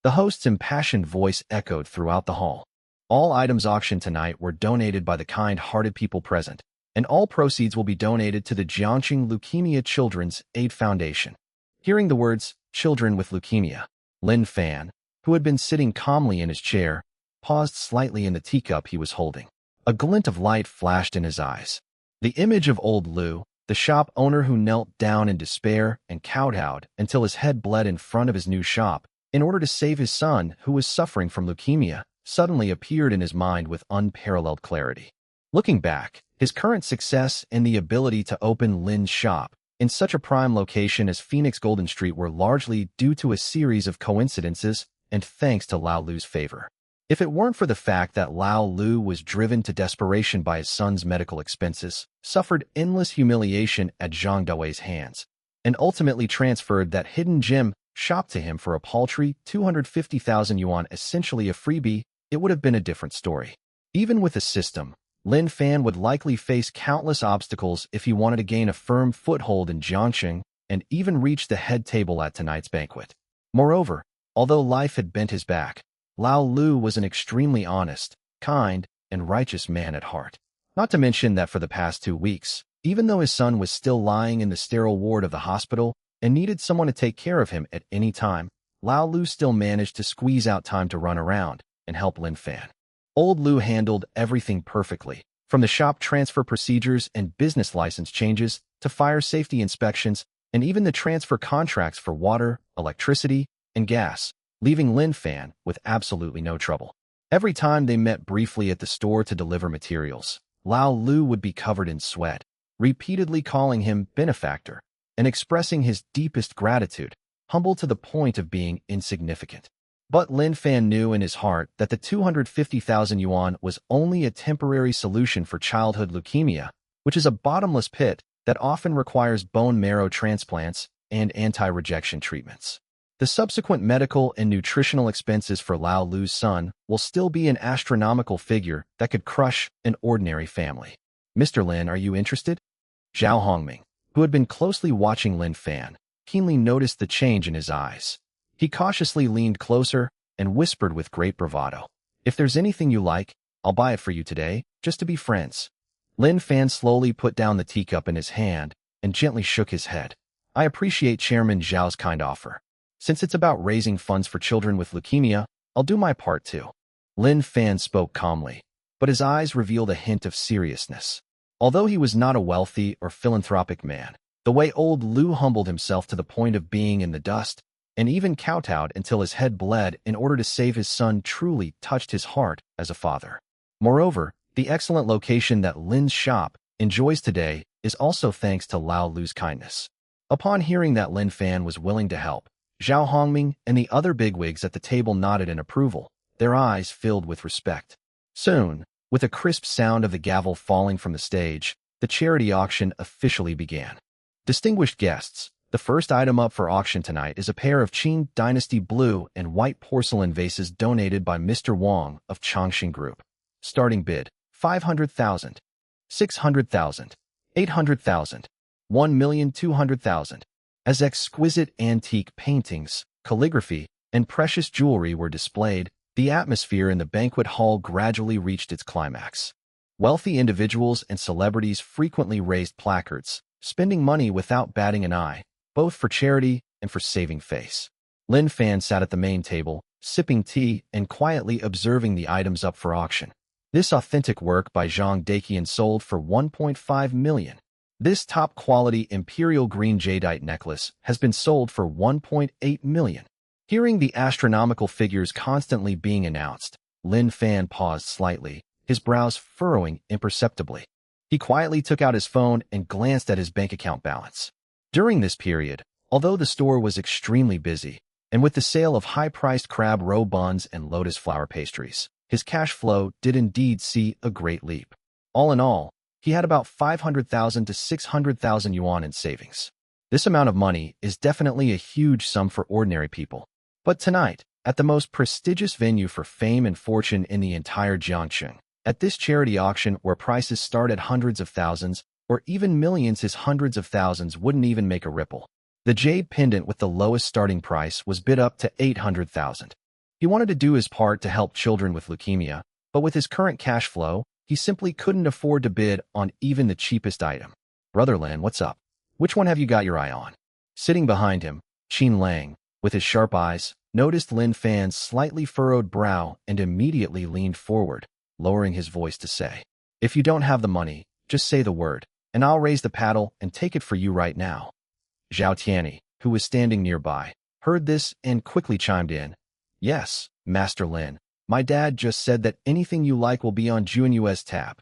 The host's impassioned voice echoed throughout the hall. All items auctioned tonight were donated by the kind-hearted people present, and all proceeds will be donated to the Jiangxing Leukemia Children's Aid Foundation. Hearing the words, children with leukemia, Lin Fan, who had been sitting calmly in his chair, paused slightly in the teacup he was holding. A glint of light flashed in his eyes. The image of old Lu, the shop owner who knelt down in despair and kowtowed until his head bled in front of his new shop in order to save his son who was suffering from leukemia, suddenly appeared in his mind with unparalleled clarity. Looking back, his current success and the ability to open Lin's shop in such a prime location as Phoenix Golden Street were largely due to a series of coincidences and thanks to Lao Lu's favor. If it weren't for the fact that Lao Lu was driven to desperation by his son's medical expenses, suffered endless humiliation at Zhang Daoi's hands, and ultimately transferred that hidden gem shop to him for a paltry 250,000 yuan, essentially a freebie, it would have been a different story. Even with the system, Lin Fan would likely face countless obstacles if he wanted to gain a firm foothold in Jiangxing and even reach the head table at tonight's banquet. Moreover, although life had bent his back, Lao Lu was an extremely honest, kind, and righteous man at heart. Not to mention that for the past 2 weeks, even though his son was still lying in the sterile ward of the hospital and needed someone to take care of him at any time, Lao Lu still managed to squeeze out time to run around and help Lin Fan. Old Lu handled everything perfectly, from the shop transfer procedures and business license changes to fire safety inspections and even the transfer contracts for water, electricity, and gas, leaving Lin Fan with absolutely no trouble. Every time they met briefly at the store to deliver materials, Lao Lu would be covered in sweat, repeatedly calling him benefactor and expressing his deepest gratitude, humble to the point of being insignificant. But Lin Fan knew in his heart that the 250,000 yuan was only a temporary solution for childhood leukemia, which is a bottomless pit that often requires bone marrow transplants and anti-rejection treatments. The subsequent medical and nutritional expenses for Lao Lu's son will still be an astronomical figure that could crush an ordinary family. Mr. Lin, are you interested? Zhao Hongming, who had been closely watching Lin Fan, keenly noticed the change in his eyes. He cautiously leaned closer and whispered with great bravado, "If there's anything you like, I'll buy it for you today, just to be friends." Lin Fan slowly put down the teacup in his hand and gently shook his head. "I appreciate Chairman Zhao's kind offer. Since it's about raising funds for children with leukemia, I'll do my part too." Lin Fan spoke calmly, but his eyes revealed a hint of seriousness. Although he was not a wealthy or philanthropic man, the way old Lu humbled himself to the point of being in the dust and even kowtowed until his head bled in order to save his son truly touched his heart as a father. Moreover, the excellent location that Lin's shop enjoys today is also thanks to Lao Lu's kindness. Upon hearing that Lin Fan was willing to help, Zhao Hongming and the other bigwigs at the table nodded in approval, their eyes filled with respect. Soon, with a crisp sound of the gavel falling from the stage, the charity auction officially began. Distinguished guests, the first item up for auction tonight is a pair of Qing Dynasty blue and white porcelain vases donated by Mr. Wang of Changxing Group. Starting bid, 500,000, 600,000, 800,000, 1,200,000. As exquisite antique paintings, calligraphy, and precious jewelry were displayed, the atmosphere in the banquet hall gradually reached its climax. Wealthy individuals and celebrities frequently raised placards, spending money without batting an eye, both for charity and for saving face. Lin Fan sat at the main table, sipping tea and quietly observing the items up for auction. This authentic work by Zhang Daqian sold for 1.5 million. This top-quality imperial green jadeite necklace has been sold for 1.8 million. Hearing the astronomical figures constantly being announced, Lin Fan paused slightly, his brows furrowing imperceptibly. He quietly took out his phone and glanced at his bank account balance. During this period, although the store was extremely busy, and with the sale of high-priced crab roe buns and lotus flower pastries, his cash flow did indeed see a great leap. All in all, he had about 500,000 to 600,000 yuan in savings. This amount of money is definitely a huge sum for ordinary people. But tonight, at the most prestigious venue for fame and fortune in the entire Jiangxing. At this charity auction where prices start at hundreds of thousands, or even millions, his hundreds of thousands wouldn't even make a ripple. The jade pendant with the lowest starting price was bid up to 800,000. He wanted to do his part to help children with leukemia, but with his current cash flow, he simply couldn't afford to bid on even the cheapest item. Brother Lin, what's up? Which one have you got your eye on? Sitting behind him, Qin Lang, with his sharp eyes, noticed Lin Fan's slightly furrowed brow and immediately leaned forward, lowering his voice to say, "If you don't have the money, just say the word, and I'll raise the paddle and take it for you right now." Zhao Tianyi, who was standing nearby, heard this and quickly chimed in. "Yes, Master Lin. My dad just said that anything you like will be on Juanyue's tab.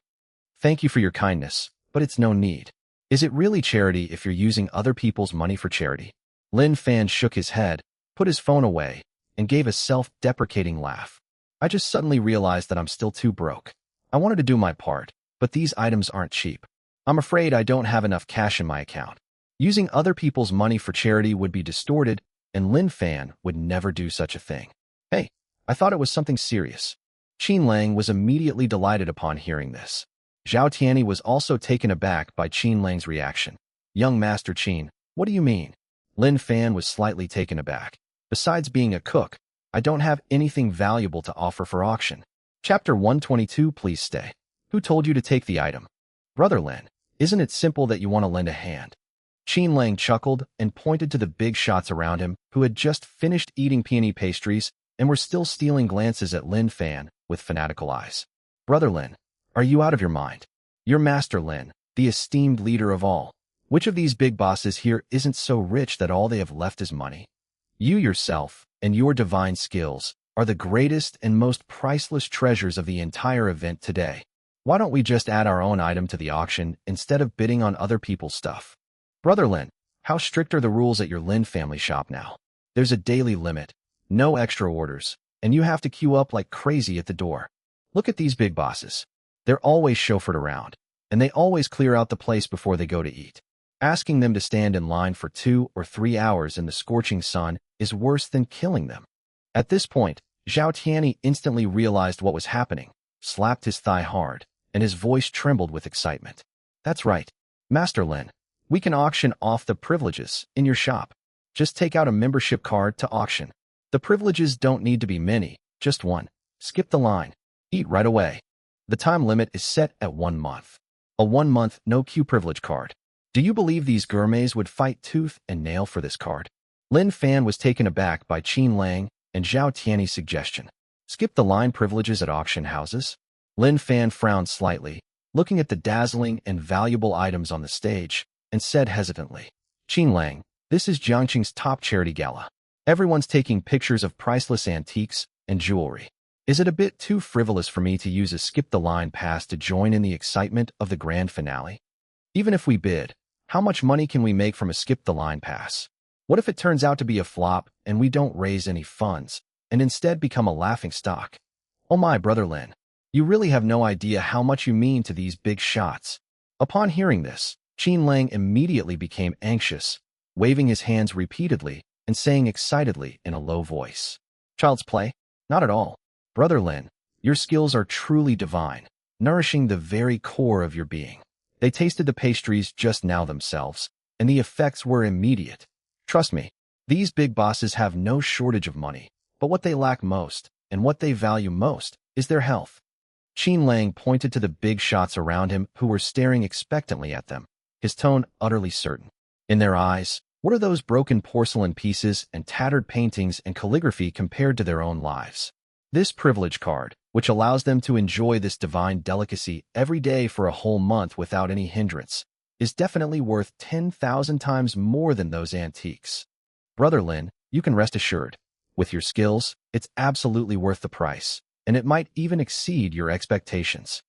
Thank you for your kindness, but it's no need. Is it really charity if you're using other people's money for charity?" Lin Fan shook his head, put his phone away, and gave a self-deprecating laugh. "I just suddenly realized that I'm still too broke. I wanted to do my part, but these items aren't cheap. I'm afraid I don't have enough cash in my account. Using other people's money for charity would be distorted, and Lin Fan would never do such a thing." "Hey, I thought it was something serious." Qin Lang was immediately delighted upon hearing this. Zhao Tianyi was also taken aback by Qin Lang's reaction. "Young Master Qin, what do you mean?" Lin Fan was slightly taken aback. "Besides being a cook, I don't have anything valuable to offer for auction." Chapter 122. Please stay. Who told you to take the item? Brother Lin, isn't it simple that you want to lend a hand? Qin Lang chuckled and pointed to the big shots around him who had just finished eating peony pastries and were still stealing glances at Lin Fan with fanatical eyes. "Brother Lin, are you out of your mind? You're Master Lin, the esteemed leader of all. Which of these big bosses here isn't so rich that all they have left is money? You yourself and your divine skills are the greatest and most priceless treasures of the entire event today. Why don't we just add our own item to the auction instead of bidding on other people's stuff?" Brother Lin, how strict are the rules at your Lin family shop now? There's a daily limit, no extra orders, and you have to queue up like crazy at the door. Look at these big bosses. They're always chauffeured around, and they always clear out the place before they go to eat. Asking them to stand in line for 2 or 3 hours in the scorching sun is worse than killing them. At this point, Zhao Tianyi instantly realized what was happening, slapped his thigh hard, and his voice trembled with excitement. "That's right, Master Lin. We can auction off the privileges in your shop. Just take out a membership card to auction. The privileges don't need to be many, just one. Skip the line. Eat right away. The time limit is set at 1 month. A 1-month no-queue privilege card. Do you believe these gourmets would fight tooth and nail for this card?" Lin Fan was taken aback by Qin Lang and Zhao Tianyi's suggestion. "Skip the line privileges at auction houses?" Lin Fan frowned slightly, looking at the dazzling and valuable items on the stage, and said hesitantly, "Qin Lang, this is Jiangqing's top charity gala. Everyone's taking pictures of priceless antiques and jewelry. Is it a bit too frivolous for me to use a skip-the-line pass to join in the excitement of the grand finale? Even if we bid, how much money can we make from a skip-the-line pass? What if it turns out to be a flop and we don't raise any funds, and instead become a laughingstock? Oh my, Brother Lin, you really have no idea how much you mean to these big shots." Upon hearing this, Qin Lang immediately became anxious, waving his hands repeatedly and saying excitedly in a low voice, "Child's play? Not at all. Brother Lin, your skills are truly divine, nourishing the very core of your being. They tasted the pastries just now themselves, and the effects were immediate. Trust me, these big bosses have no shortage of money, but what they lack most, and what they value most, is their health." Qin Lang pointed to the big shots around him who were staring expectantly at them, his tone utterly certain. In their eyes, what are those broken porcelain pieces and tattered paintings and calligraphy compared to their own lives? This privilege card, which allows them to enjoy this divine delicacy every day for a whole month without any hindrance, is definitely worth 10,000 times more than those antiques. Brother Lin, you can rest assured. With your skills, it's absolutely worth the price, and it might even exceed your expectations.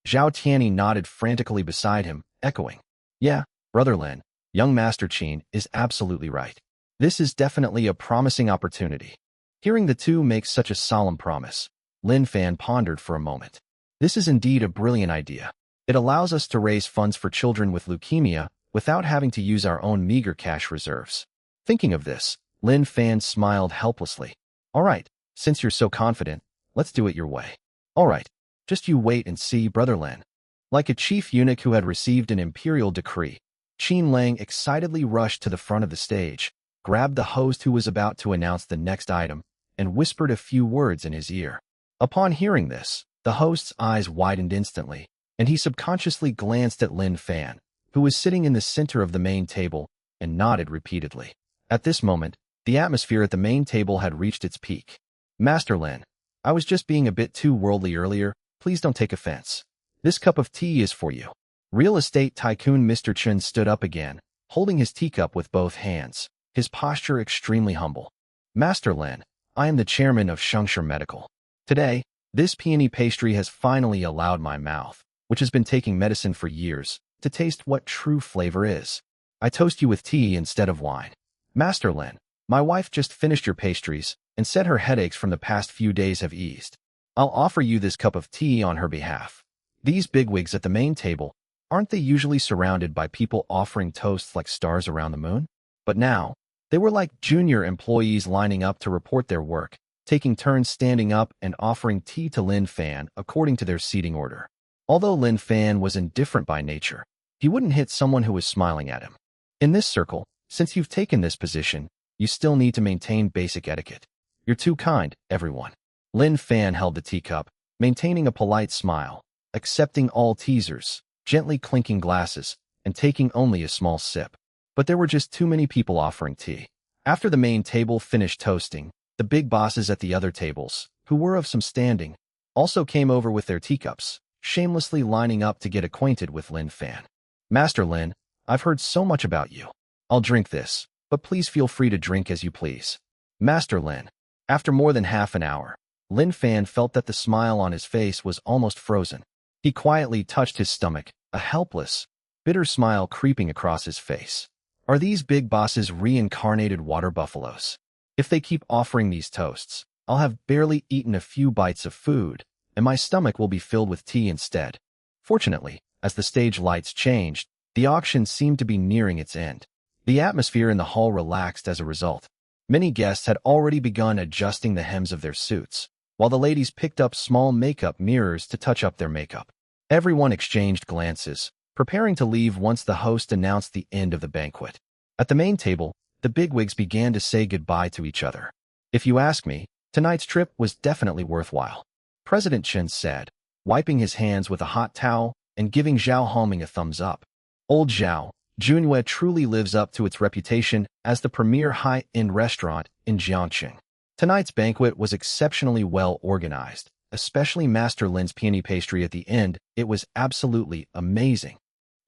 Zhao Tianyi nodded frantically beside him, echoing, "Yeah, Brother Lin, young Master Qin is absolutely right. This is definitely a promising opportunity." Hearing the two make such a solemn promise, Lin Fan pondered for a moment. This is indeed a brilliant idea. It allows us to raise funds for children with leukemia without having to use our own meager cash reserves. Thinking of this, Lin Fan smiled helplessly. "All right, Since you're so confident, let's do it your way. All right, just you wait and see, Brother Lin. Like a chief eunuch who had received an imperial decree, Qin Lang excitedly rushed to the front of the stage, grabbed the host who was about to announce the next item, and whispered a few words in his ear. Upon hearing this, the host's eyes widened instantly, and he subconsciously glanced at Lin Fan, who was sitting in the center of the main table, and nodded repeatedly. At this moment, the atmosphere at the main table had reached its peak. Master Lin, I was just being a bit too worldly earlier. Please don't take offense. This cup of tea is for you. Real estate tycoon Mr. Chen stood up again, holding his teacup with both hands, his posture extremely humble. Master Lin, I am the chairman of Shengshi Medical. Today, this peony pastry has finally allowed my mouth, which has been taking medicine for years, to taste what true flavor is. I toast you with tea instead of wine. Master Lin, my wife just finished your pastries and said her headaches from the past few days have eased. I'll offer you this cup of tea on her behalf. These bigwigs at the main table, aren't they usually surrounded by people offering toasts like stars around the moon? But now, they were like junior employees lining up to report their work, taking turns standing up and offering tea to Lin Fan according to their seating order. Although Lin Fan was indifferent by nature, he wouldn't hit someone who was smiling at him. In this circle, since you've taken this position, you still need to maintain basic etiquette. You're too kind, everyone. Lin Fan held the teacup, maintaining a polite smile, accepting all teasers, gently clinking glasses, and taking only a small sip. But there were just too many people offering tea. After the main table finished toasting, the big bosses at the other tables, who were of some standing, also came over with their teacups, shamelessly lining up to get acquainted with Lin Fan. Master Lin, I've heard so much about you. I'll drink this, but please feel free to drink as you please. Master Lin. After more than half an hour, Lin Fan felt that the smile on his face was almost frozen. He quietly touched his stomach, a helpless, bitter smile creeping across his face. Are these big bosses reincarnated water buffaloes? If they keep offering these toasts, I'll have barely eaten a few bites of food, and my stomach will be filled with tea instead. Fortunately, as the stage lights changed, the auction seemed to be nearing its end. The atmosphere in the hall relaxed as a result. Many guests had already begun adjusting the hems of their suits, while the ladies picked up small makeup mirrors to touch up their makeup. Everyone exchanged glances, preparing to leave once the host announced the end of the banquet. At the main table, the bigwigs began to say goodbye to each other. If you ask me, tonight's trip was definitely worthwhile, President Chen said, wiping his hands with a hot towel and giving Zhao Hongming a thumbs up. Old Zhao, Junhua truly lives up to its reputation as the premier high-end restaurant in Jiangqing. Tonight's banquet was exceptionally well organized, especially Master Lin's peony pastry at the end. It was absolutely amazing.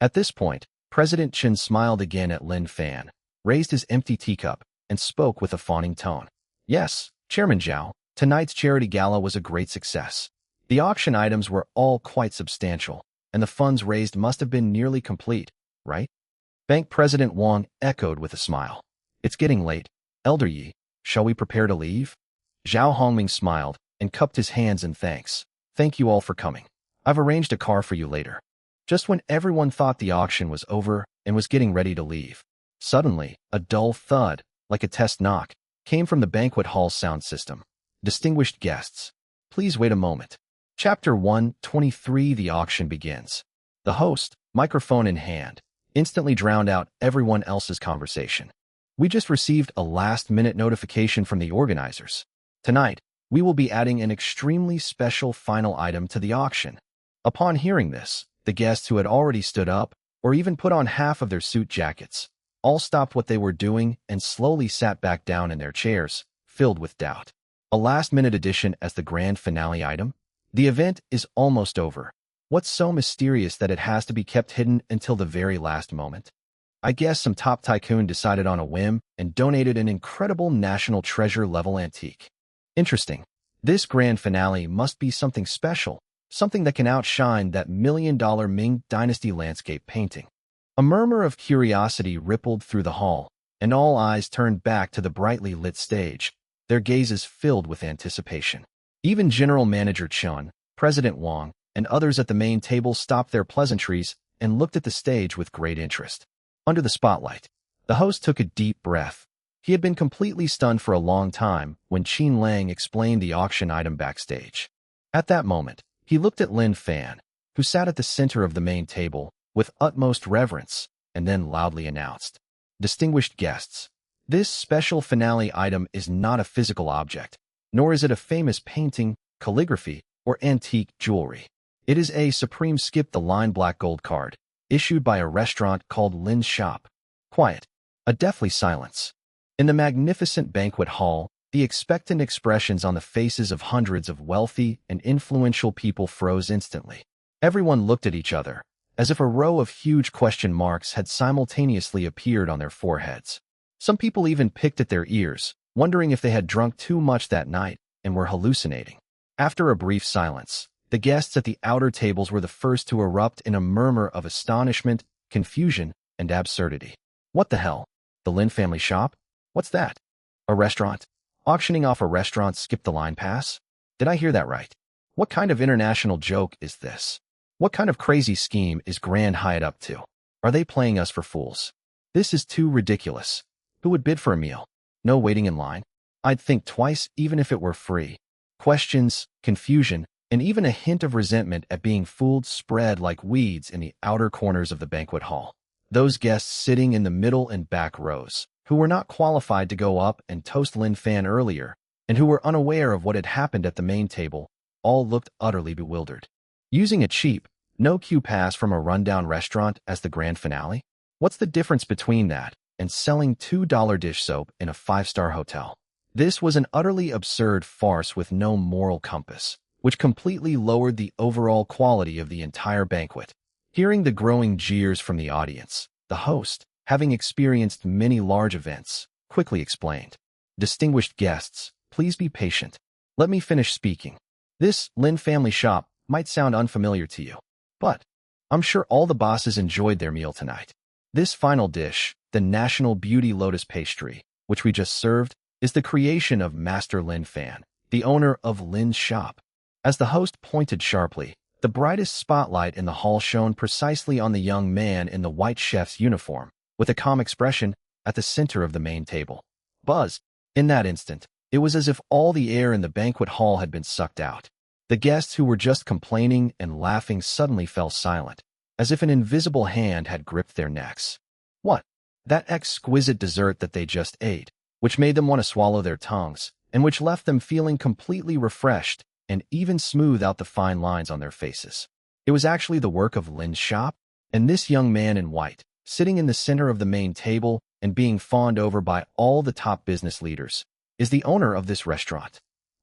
At this point, President Chen smiled again at Lin Fan, raised his empty teacup, and spoke with a fawning tone. Yes, Chairman Zhao, tonight's charity gala was a great success. The auction items were all quite substantial, and the funds raised must have been nearly complete, right? Bank President Wang echoed with a smile. It's getting late. Elder Yi, shall we prepare to leave? Zhao Hongming smiled and cupped his hands in thanks. Thank you all for coming. I've arranged a car for you later. Just when everyone thought the auction was over and was getting ready to leave, suddenly, a dull thud, like a test knock, came from the banquet hall's sound system. Distinguished guests, please wait a moment. Chapter 123. The auction begins. The host, microphone in hand, instantly drowned out everyone else's conversation. We just received a last-minute notification from the organizers. Tonight, we will be adding an extremely special final item to the auction. Upon hearing this, the guests who had already stood up, or even put on half of their suit jackets, all stopped what they were doing and slowly sat back down in their chairs, filled with doubt. A last-minute addition as the grand finale item? The event is almost over. What's so mysterious that it has to be kept hidden until the very last moment? I guess some top tycoon decided on a whim and donated an incredible national treasure-level antique. Interesting. This grand finale must be something special, something that can outshine that million-dollar Ming Dynasty landscape painting. A murmur of curiosity rippled through the hall, and all eyes turned back to the brightly lit stage, their gazes filled with anticipation. Even General Manager Chun, President Wang, and others at the main table stopped their pleasantries and looked at the stage with great interest. Under the spotlight, the host took a deep breath, He had been completely stunned for a long time when Qin Lang explained the auction item backstage. At that moment, he looked at Lin Fan, who sat at the center of the main table, with utmost reverence, and then loudly announced, "Distinguished guests, this special finale item is not a physical object, nor is it a famous painting, calligraphy, or antique jewelry. It is a supreme skip-the-line black gold card, issued by a restaurant called Lin's Shop." Quiet. A deathly silence. In the magnificent banquet hall, the expectant expressions on the faces of hundreds of wealthy and influential people froze instantly. Everyone looked at each other, as if a row of huge question marks had simultaneously appeared on their foreheads. Some people even picked at their ears, wondering if they had drunk too much that night and were hallucinating. After a brief silence, the guests at the outer tables were the first to erupt in a murmur of astonishment, confusion, and absurdity. What the hell? The Lin family shop? What's that? A restaurant? Auctioning off a restaurant skip-the-line pass? Did I hear that right? What kind of international joke is this? What kind of crazy scheme is Grand Hyatt up to? Are they playing us for fools? This is too ridiculous. Who would bid for a meal? No waiting in line? I'd think twice even if it were free. Questions, confusion, and even a hint of resentment at being fooled spread like weeds in the outer corners of the banquet hall. Those guests sitting in the middle and back rows, who were not qualified to go up and toast Lin Fan earlier, and who were unaware of what had happened at the main table, all looked utterly bewildered. Using a cheap, no-queue pass from a rundown restaurant as the grand finale? What's the difference between that and selling $2 dish soap in a five-star hotel? This was an utterly absurd farce with no moral compass, which completely lowered the overall quality of the entire banquet. Hearing the growing jeers from the audience, the host, having experienced many large events, quickly explained, "Distinguished guests, please be patient. Let me finish speaking. This Lin family shop might sound unfamiliar to you, but I'm sure all the bosses enjoyed their meal tonight. This final dish, the National Beauty Lotus Pastry, which we just served, is the creation of Master Lin Fan, the owner of Lin's Shop." As the host pointed sharply, the brightest spotlight in the hall shone precisely on the young man in the white chef's uniform, with a calm expression, at the center of the main table. Buzz. In that instant, it was as if all the air in the banquet hall had been sucked out. The guests who were just complaining and laughing suddenly fell silent, as if an invisible hand had gripped their necks. What? That exquisite dessert that they just ate, which made them want to swallow their tongues, and which left them feeling completely refreshed and even smooth out the fine lines on their faces. It was actually the work of Lin's Shop, and this young man in white, sitting in the center of the main table and being fawned over by all the top business leaders, is the owner of this restaurant.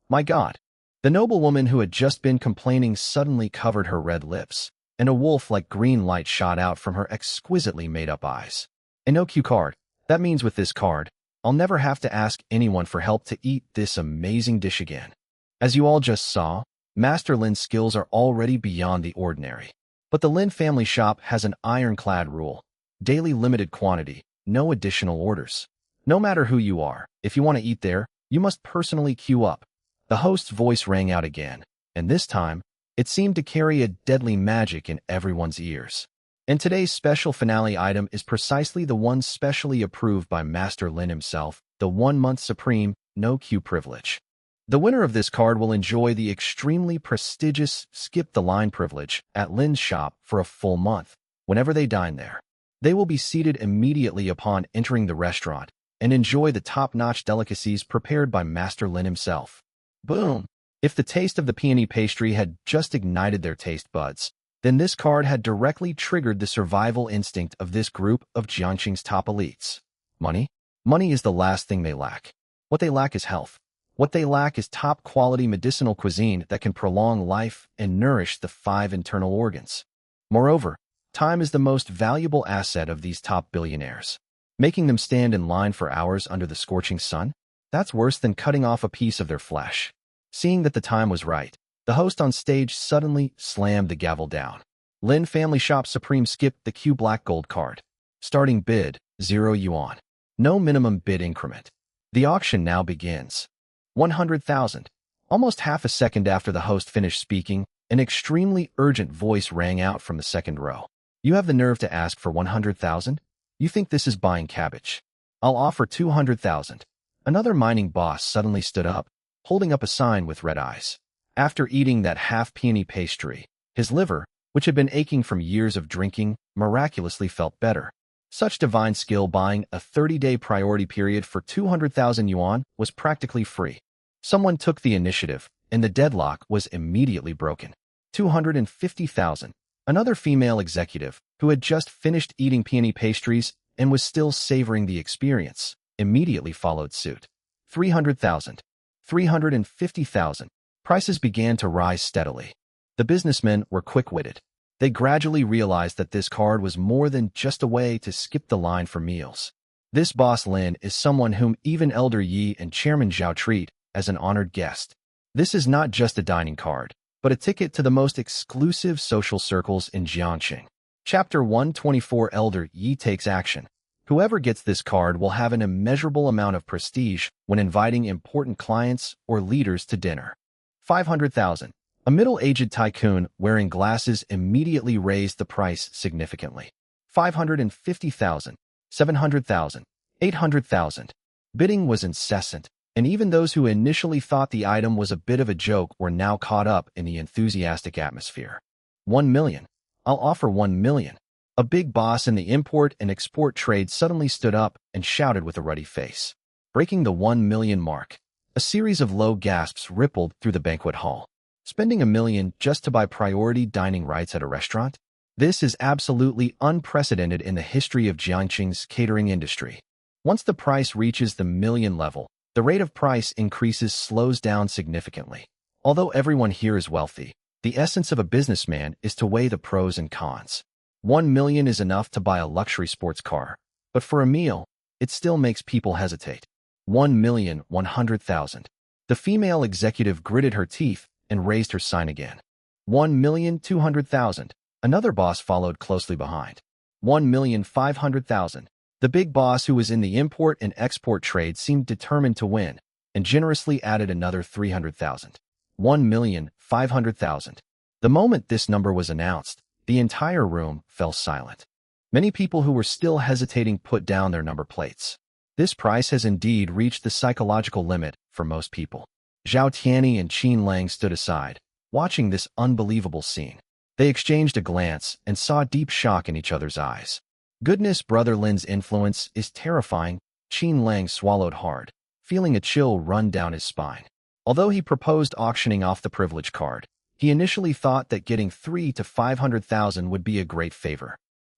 My God! The noblewoman who had just been complaining suddenly covered her red lips, and a wolf-like green light shot out from her exquisitely made-up eyes. A no-queue card. That means with this card, I'll never have to ask anyone for help to eat this amazing dish again. As you all just saw, Master Lin's skills are already beyond the ordinary. But the Lin family shop has an ironclad rule. Daily limited quantity, no additional orders. No matter who you are, if you want to eat there, you must personally queue up. The host's voice rang out again, and this time, it seemed to carry a deadly magic in everyone's ears. And today's special finale item is precisely the one specially approved by Master Lin himself, the 1-month supreme, no-queue privilege. The winner of this card will enjoy the extremely prestigious skip-the-line privilege at Lin's Shop for a full month, whenever they dine there. They will be seated immediately upon entering the restaurant and enjoy the top-notch delicacies prepared by Master Lin himself. Boom! If the taste of the peony pastry had just ignited their taste buds, then this card had directly triggered the survival instinct of this group of Jiangxing's top elites. Money? Money is the last thing they lack. What they lack is health. What they lack is top-quality medicinal cuisine that can prolong life and nourish the 5 internal organs. Moreover, time is the most valuable asset of these top billionaires. Making them stand in line for hours under the scorching sun? That's worse than cutting off a piece of their flesh. Seeing that the time was right, the host on stage suddenly slammed the gavel down. Lin family shop supreme skipped the Q black gold card. Starting bid, 0 yuan. No minimum bid increment. The auction now begins. 100,000. Almost half a second after the host finished speaking, an extremely urgent voice rang out from the second row. You have the nerve to ask for 100,000? You think this is buying cabbage? I'll offer 200,000. Another mining boss suddenly stood up, holding up a sign with red eyes. After eating that half-peony pastry, his liver, which had been aching from years of drinking, miraculously felt better. Such divine skill buying a 30-day priority period for 200,000 yuan was practically free. Someone took the initiative, and the deadlock was immediately broken. 250,000. Another female executive, who had just finished eating peony pastries and was still savoring the experience, immediately followed suit. 300,000. 350,000. Prices began to rise steadily. The businessmen were quick-witted. They gradually realized that this card was more than just a way to skip the line for meals. This boss Lin is someone whom even Elder Yi and Chairman Zhao treat as an honored guest. This is not just a dining card, but a ticket to the most exclusive social circles in Jiangxing. Chapter 124 Elder Yi takes action. Whoever gets this card will have an immeasurable amount of prestige when inviting important clients or leaders to dinner. 500,000. A middle-aged tycoon wearing glasses immediately raised the price significantly. 550,000. 700,000. 800,000. Bidding was incessant, and even those who initially thought the item was a bit of a joke were now caught up in the enthusiastic atmosphere. 1 million. I'll offer 1 million. A big boss in the import and export trade suddenly stood up and shouted with a ruddy face. Breaking the 1 million mark. A series of low gasps rippled through the banquet hall. Spending $1 million just to buy priority dining rights at a restaurant? This is absolutely unprecedented in the history of Jiangxing's catering industry. Once the price reaches the million level, the rate of price increases slows down significantly. Although everyone here is wealthy, the essence of a businessman is to weigh the pros and cons. 1 million is enough to buy a luxury sports car, but for a meal, it still makes people hesitate. 1,100,000. The female executive gritted her teeth and raised her sign again. 1,200,000. Another boss followed closely behind. 1,500,000. The big boss who was in the import and export trade seemed determined to win, and generously added another 300,000. 1,500,000. The moment this number was announced, the entire room fell silent. Many people who were still hesitating put down their number plates. This price has indeed reached the psychological limit for most people. Zhao Tianyi and Qin Lang stood aside, watching this unbelievable scene. They exchanged a glance and saw deep shock in each other's eyes. Goodness, Brother Lin's influence is terrifying. Qin Lang swallowed hard, feeling a chill run down his spine. Although he proposed auctioning off the privilege card, he initially thought that getting 300,000 to 500,000 would be a great favor.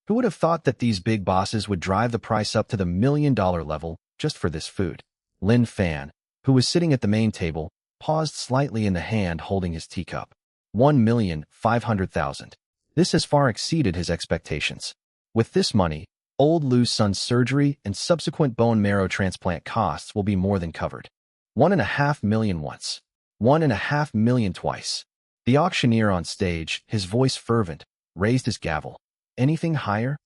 Who would have thought that these big bosses would drive the price up to the $1 million level just for this food? Lin Fan, who was sitting at the main table, paused slightly in the hand holding his teacup. 1,500,000. This has far exceeded his expectations. With this money, old Lu's son's surgery and subsequent bone marrow transplant costs will be more than covered. 1.5 million once. 1.5 million twice. The auctioneer on stage, his voice fervent, raised his gavel. Anything higher?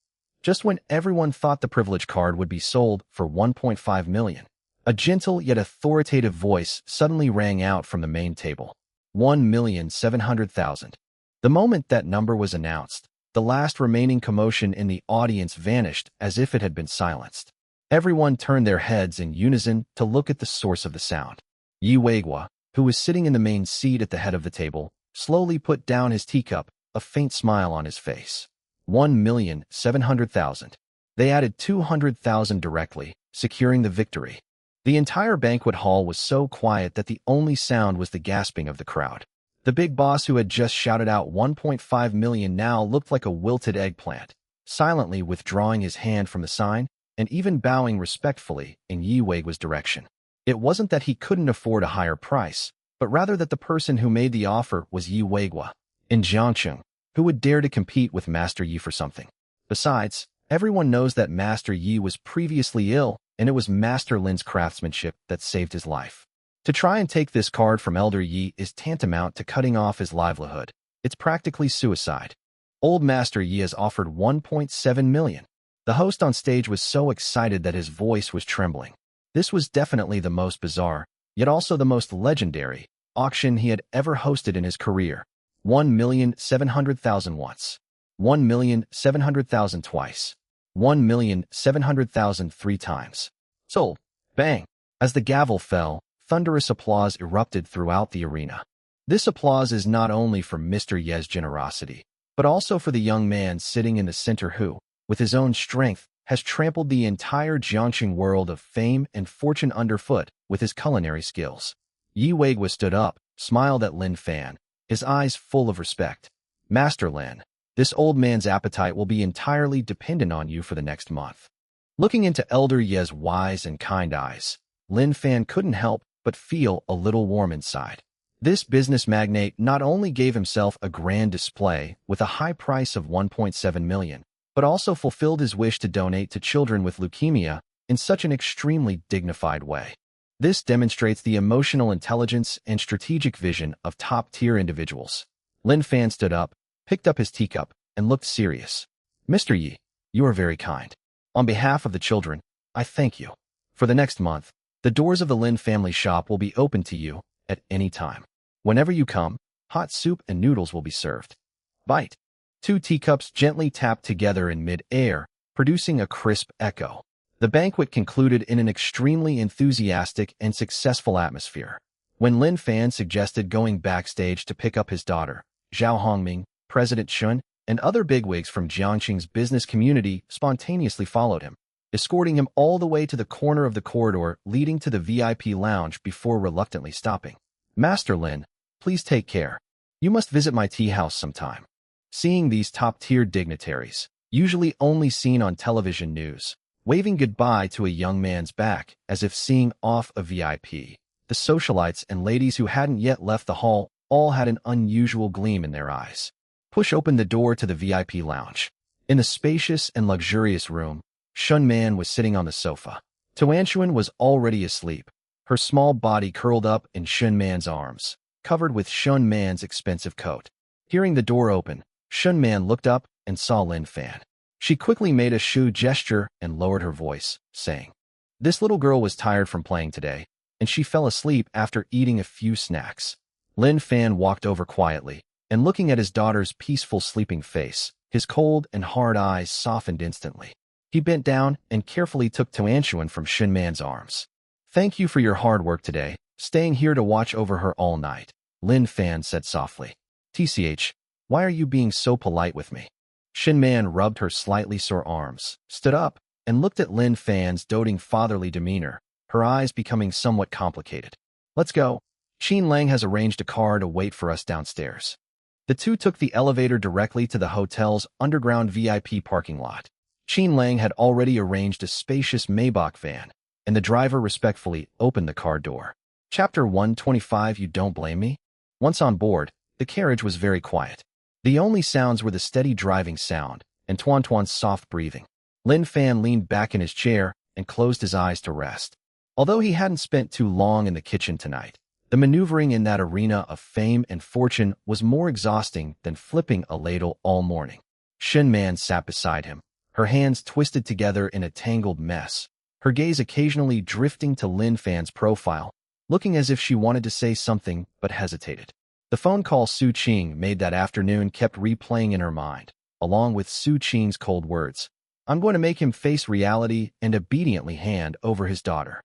Just when everyone thought the privilege card would be sold for 1.5 million. A gentle yet authoritative voice suddenly rang out from the main table. 1,700,000. The moment that number was announced, the last remaining commotion in the audience vanished as if it had been silenced. Everyone turned their heads in unison to look at the source of the sound. Yi Weigua, who was sitting in the main seat at the head of the table, slowly put down his teacup, a faint smile on his face. 1,700,000. They added 200,000 directly, securing the victory. The entire banquet hall was so quiet that the only sound was the gasping of the crowd. The big boss who had just shouted out 1.5 million now looked like a wilted eggplant, silently withdrawing his hand from the sign and even bowing respectfully in Yi Weigua's direction. It wasn't that he couldn't afford a higher price, but rather that the person who made the offer was Yi Weigua. In Jiangxing, who would dare to compete with Master Yi for something? Besides, everyone knows that Master Yi was previously ill, and it was Master Lin's craftsmanship that saved his life. To try and take this card from Elder Yi is tantamount to cutting off his livelihood. It's practically suicide. Old Master Yi has offered 1.7 million. The host on stage was so excited that his voice was trembling. This was definitely the most bizarre, yet also the most legendary, auction he had ever hosted in his career. 1,700,000 once. 1,700,000 twice. 1,700,000 three times. Sold. Bang. As the gavel fell, thunderous applause erupted throughout the arena. This applause is not only for Mr. Ye's generosity, but also for the young man sitting in the center who, with his own strength, has trampled the entire Jiangxing world of fame and fortune underfoot with his culinary skills. Yi Weigua stood up, smiled at Lin Fan, his eyes full of respect. Master Lin, this old man's appetite will be entirely dependent on you for the next month. Looking into Elder Ye's wise and kind eyes, Lin Fan couldn't help but feel a little warm inside. This business magnate not only gave himself a grand display with a high price of 1.7 million, but also fulfilled his wish to donate to children with leukemia in such an extremely dignified way. This demonstrates the emotional intelligence and strategic vision of top-tier individuals. Lin Fan stood up, picked up his teacup, and looked serious. Mr. Yi, you are very kind. On behalf of the children, I thank you. For the next month, the doors of the Lin family shop will be open to you at any time. Whenever you come, hot soup and noodles will be served. Bite. 2 teacups gently tapped together in mid-air, producing a crisp echo. The banquet concluded in an extremely enthusiastic and successful atmosphere. When Lin Fan suggested going backstage to pick up his daughter, Zhao Hongming, President Shun, and other bigwigs from Jiangxing's business community spontaneously followed him, escorting him all the way to the corner of the corridor leading to the VIP lounge before reluctantly stopping. Master Lin, please take care. You must visit my tea house sometime. Seeing these top-tier dignitaries, usually only seen on television news, waving goodbye to a young man's back as if seeing off a VIP, the socialites and ladies who hadn't yet left the hall all had an unusual gleam in their eyes. Push open the door to the VIP lounge. In the spacious and luxurious room, Shun Man was sitting on the sofa. Tuanshuan was already asleep, her small body curled up in Shun Man's arms, covered with Shun Man's expensive coat. Hearing the door open, Shun Man looked up and saw Lin Fan. She quickly made a shu gesture and lowered her voice, saying, "This little girl was tired from playing today, and she fell asleep after eating a few snacks." Lin Fan walked over quietly, and looking at his daughter's peaceful sleeping face, his cold and hard eyes softened instantly. He bent down and carefully took Tuanshuan from Shun Man's arms. "Thank you for your hard work today, staying here to watch over her all night," Lin Fan said softly. "TCH, why are you being so polite with me?" Shun Man rubbed her slightly sore arms, stood up, and looked at Lin Fan's doting fatherly demeanor, her eyes becoming somewhat complicated. "Let's go. Qin Lang has arranged a car to wait for us downstairs." The two took the elevator directly to the hotel's underground VIP parking lot. Qin Lang had already arranged a spacious Maybach van, and the driver respectfully opened the car door. Chapter 125. You don't blame me? Once on board, the carriage was very quiet. The only sounds were the steady driving sound and Tuan Tuan's soft breathing. Lin Fan leaned back in his chair and closed his eyes to rest. Although he hadn't spent too long in the kitchen tonight, the maneuvering in that arena of fame and fortune was more exhausting than flipping a ladle all morning. Shun Man sat beside him, her hands twisted together in a tangled mess, her gaze occasionally drifting to Lin Fan's profile, looking as if she wanted to say something but hesitated. The phone call Su Qing made that afternoon kept replaying in her mind, along with Su Qing's cold words. "I'm going to make him face reality and obediently hand over his daughter."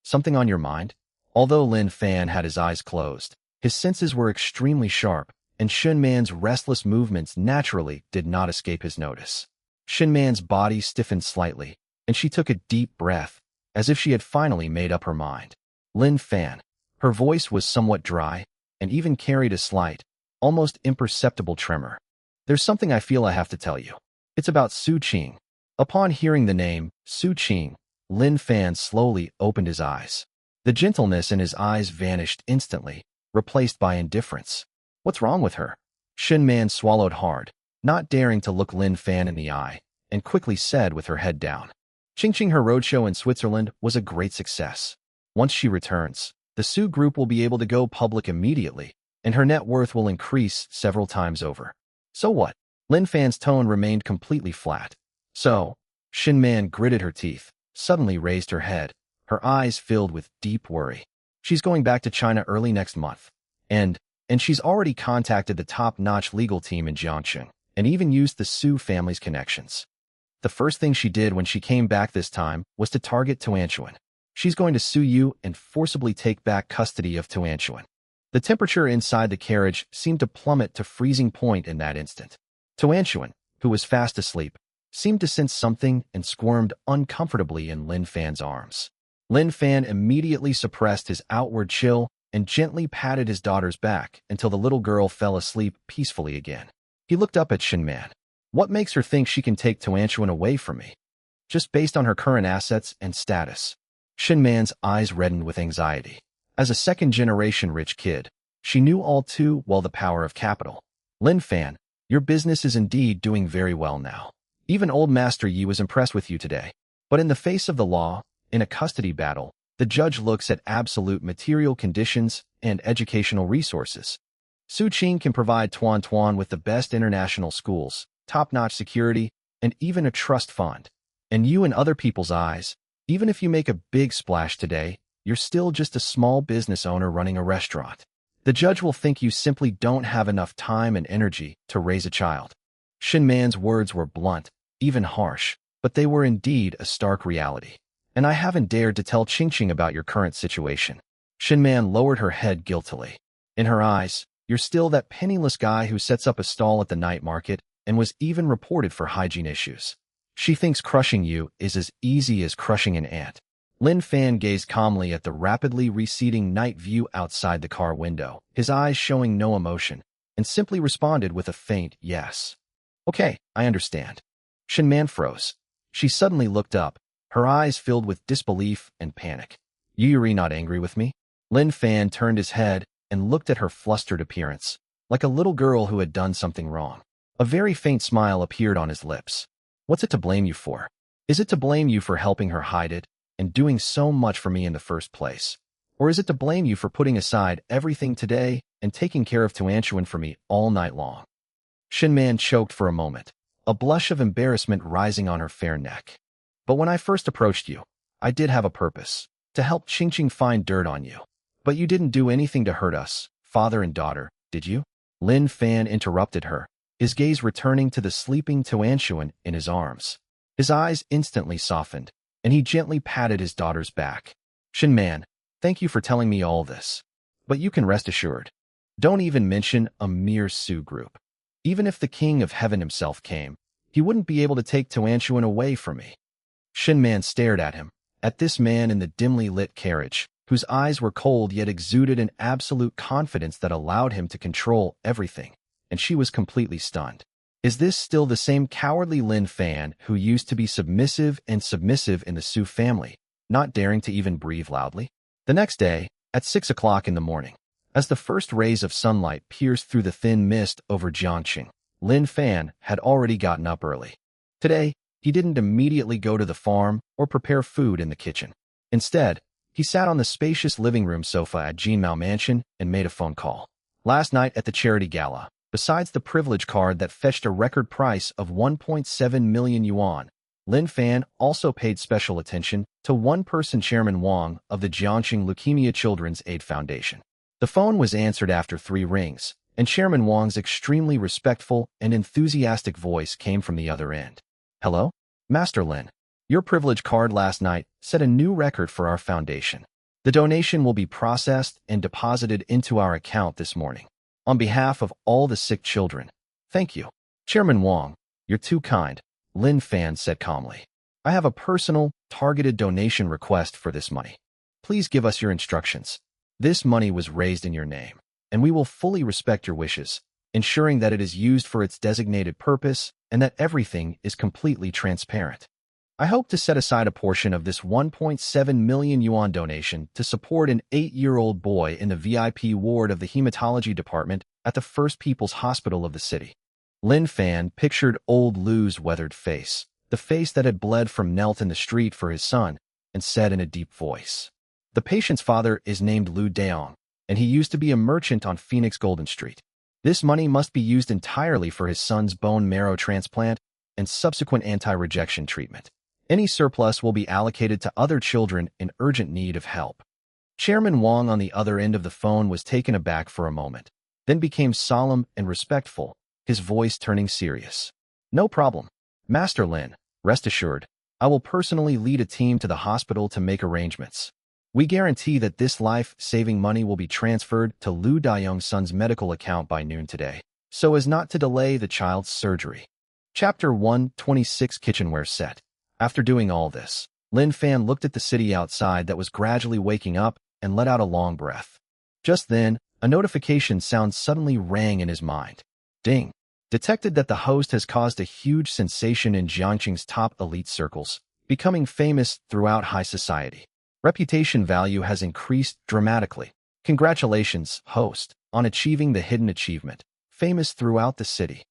Something on your mind? Although Lin Fan had his eyes closed, his senses were extremely sharp, and Shun Man's restless movements naturally did not escape his notice. Shun Man's body stiffened slightly, and she took a deep breath, as if she had finally made up her mind. "Lin Fan." Her voice was somewhat dry, and even carried a slight, almost imperceptible tremor. "There's something I feel I have to tell you. It's about Su Qing." Upon hearing the name, Su Qing, Lin Fan slowly opened his eyes. The gentleness in his eyes vanished instantly, replaced by indifference. "What's wrong with her?" Shun Man swallowed hard, not daring to look Lin Fan in the eye, and quickly said with her head down, "Qingqing, her roadshow in Switzerland was a great success. Once she returns, the Su Group will be able to go public immediately, and her net worth will increase several times over." "So what?" Lin Fan's tone remained completely flat. "So," Shun Man gritted her teeth, suddenly raised her head, her eyes filled with deep worry. "She's going back to China early next month. And she's already contacted the top-notch legal team in Jiangxing, and even used the Su family's connections." The first thing she did when she came back this time was to target Tuanchuan. She's going to sue you and forcibly take back custody of Tuanchuan. The temperature inside the carriage seemed to plummet to freezing point in that instant. Tuanchuan, who was fast asleep, seemed to sense something and squirmed uncomfortably in Lin Fan's arms. Lin Fan immediately suppressed his outward chill and gently patted his daughter's back until the little girl fell asleep peacefully again. He looked up at Shinman. What makes her think she can take Tuanchuan away from me? Just based on her current assets and status. Shinman's eyes reddened with anxiety. As a second-generation rich kid, she knew all too well the power of capital. Lin Fan, your business is indeed doing very well now. Even old Master Yi was impressed with you today. But in the face of the law, in a custody battle, the judge looks at absolute material conditions and educational resources. Su Qing can provide Tuan Tuan with the best international schools, top-notch security, and even a trust fund. And you in other people's eyes, even if you make a big splash today, you're still just a small business owner running a restaurant. The judge will think you simply don't have enough time and energy to raise a child. Shinman's words were blunt, even harsh, but they were indeed a stark reality. And I haven't dared to tell Qingqing about your current situation. Shinman lowered her head guiltily. In her eyes, you're still that penniless guy who sets up a stall at the night market and was even reported for hygiene issues. She thinks crushing you is as easy as crushing an ant. Lin Fan gazed calmly at the rapidly receding night view outside the car window, his eyes showing no emotion, and simply responded with a faint yes. Okay, I understand. Shinman froze. She suddenly looked up, her eyes filled with disbelief and panic. Yuri not angry with me? Lin Fan turned his head and looked at her flustered appearance, like a little girl who had done something wrong. A very faint smile appeared on his lips. What's it to blame you for? Is it to blame you for helping her hide it and doing so much for me in the first place? Or is it to blame you for putting aside everything today and taking care of Tuanchuan for me all night long? Shinman choked for a moment, a blush of embarrassment rising on her fair neck. But when I first approached you, I did have a purpose, to help Qingqing find dirt on you. But you didn't do anything to hurt us, father and daughter, did you? Lin Fan interrupted her, his gaze returning to the sleeping Tuanchuan in his arms. His eyes instantly softened, and he gently patted his daughter's back. Shinman, thank you for telling me all this. But you can rest assured. Don't even mention a mere Su group. Even if the King of Heaven himself came, he wouldn't be able to take Tuanchuan away from me. Shinman stared at him, at this man in the dimly lit carriage, whose eyes were cold yet exuded an absolute confidence that allowed him to control everything, and she was completely stunned. Is this still the same cowardly Lin Fan who used to be submissive in the Su family, not daring to even breathe loudly? The next day, at 6 o'clock in the morning, as the first rays of sunlight pierced through the thin mist over Jiangqing, Lin Fan had already gotten up early. Today, he didn't immediately go to the farm or prepare food in the kitchen. Instead, he sat on the spacious living room sofa at Jinmao Mansion and made a phone call. Last night at the charity gala, besides the privilege card that fetched a record price of 1.7 million yuan, Lin Fan also paid special attention to one-person Chairman Wang of the Jiangqing Leukemia Children's Aid Foundation. The phone was answered after 3 rings, and Chairman Wang's extremely respectful and enthusiastic voice came from the other end. Hello? Master Lin. Your privilege card last night set a new record for our foundation. The donation will be processed and deposited into our account this morning. On behalf of all the sick children, thank you. Chairman Wang, you're too kind, Lin Fan said calmly. I have a personal, targeted donation request for this money. Please give us your instructions. This money was raised in your name, and we will fully respect your wishes, ensuring that it is used for its designated purpose and that everything is completely transparent. I hope to set aside a portion of this 1.7 million yuan donation to support an 8-year-old boy in the VIP ward of the hematology department at the First People's Hospital of the city. Lin Fan pictured old Lu's weathered face, the face that had bled from knelt in the street for his son, and said in a deep voice, the patient's father is named Lu Daong, and he used to be a merchant on Phoenix Golden Street. This money must be used entirely for his son's bone marrow transplant and subsequent anti-rejection treatment. Any surplus will be allocated to other children in urgent need of help. Chairman Wang on the other end of the phone was taken aback for a moment, then became solemn and respectful, his voice turning serious. No problem. Master Lin, Rest assured, I will personally lead a team to the hospital to make arrangements. We guarantee that this life-saving money will be transferred to Liu Dayoung's son's medical account by noon today, so as not to delay the child's surgery. Chapter 126 Kitchenware Set. After doing all this, Lin Fan looked at the city outside that was gradually waking up and let out a long breath. Just then, a notification sound suddenly rang in his mind. Ding! Detected that the host has caused a huge sensation in Jiangqing's top elite circles, becoming famous throughout high society. Reputation value has increased dramatically. Congratulations, host, on achieving the hidden achievement, famous throughout the city.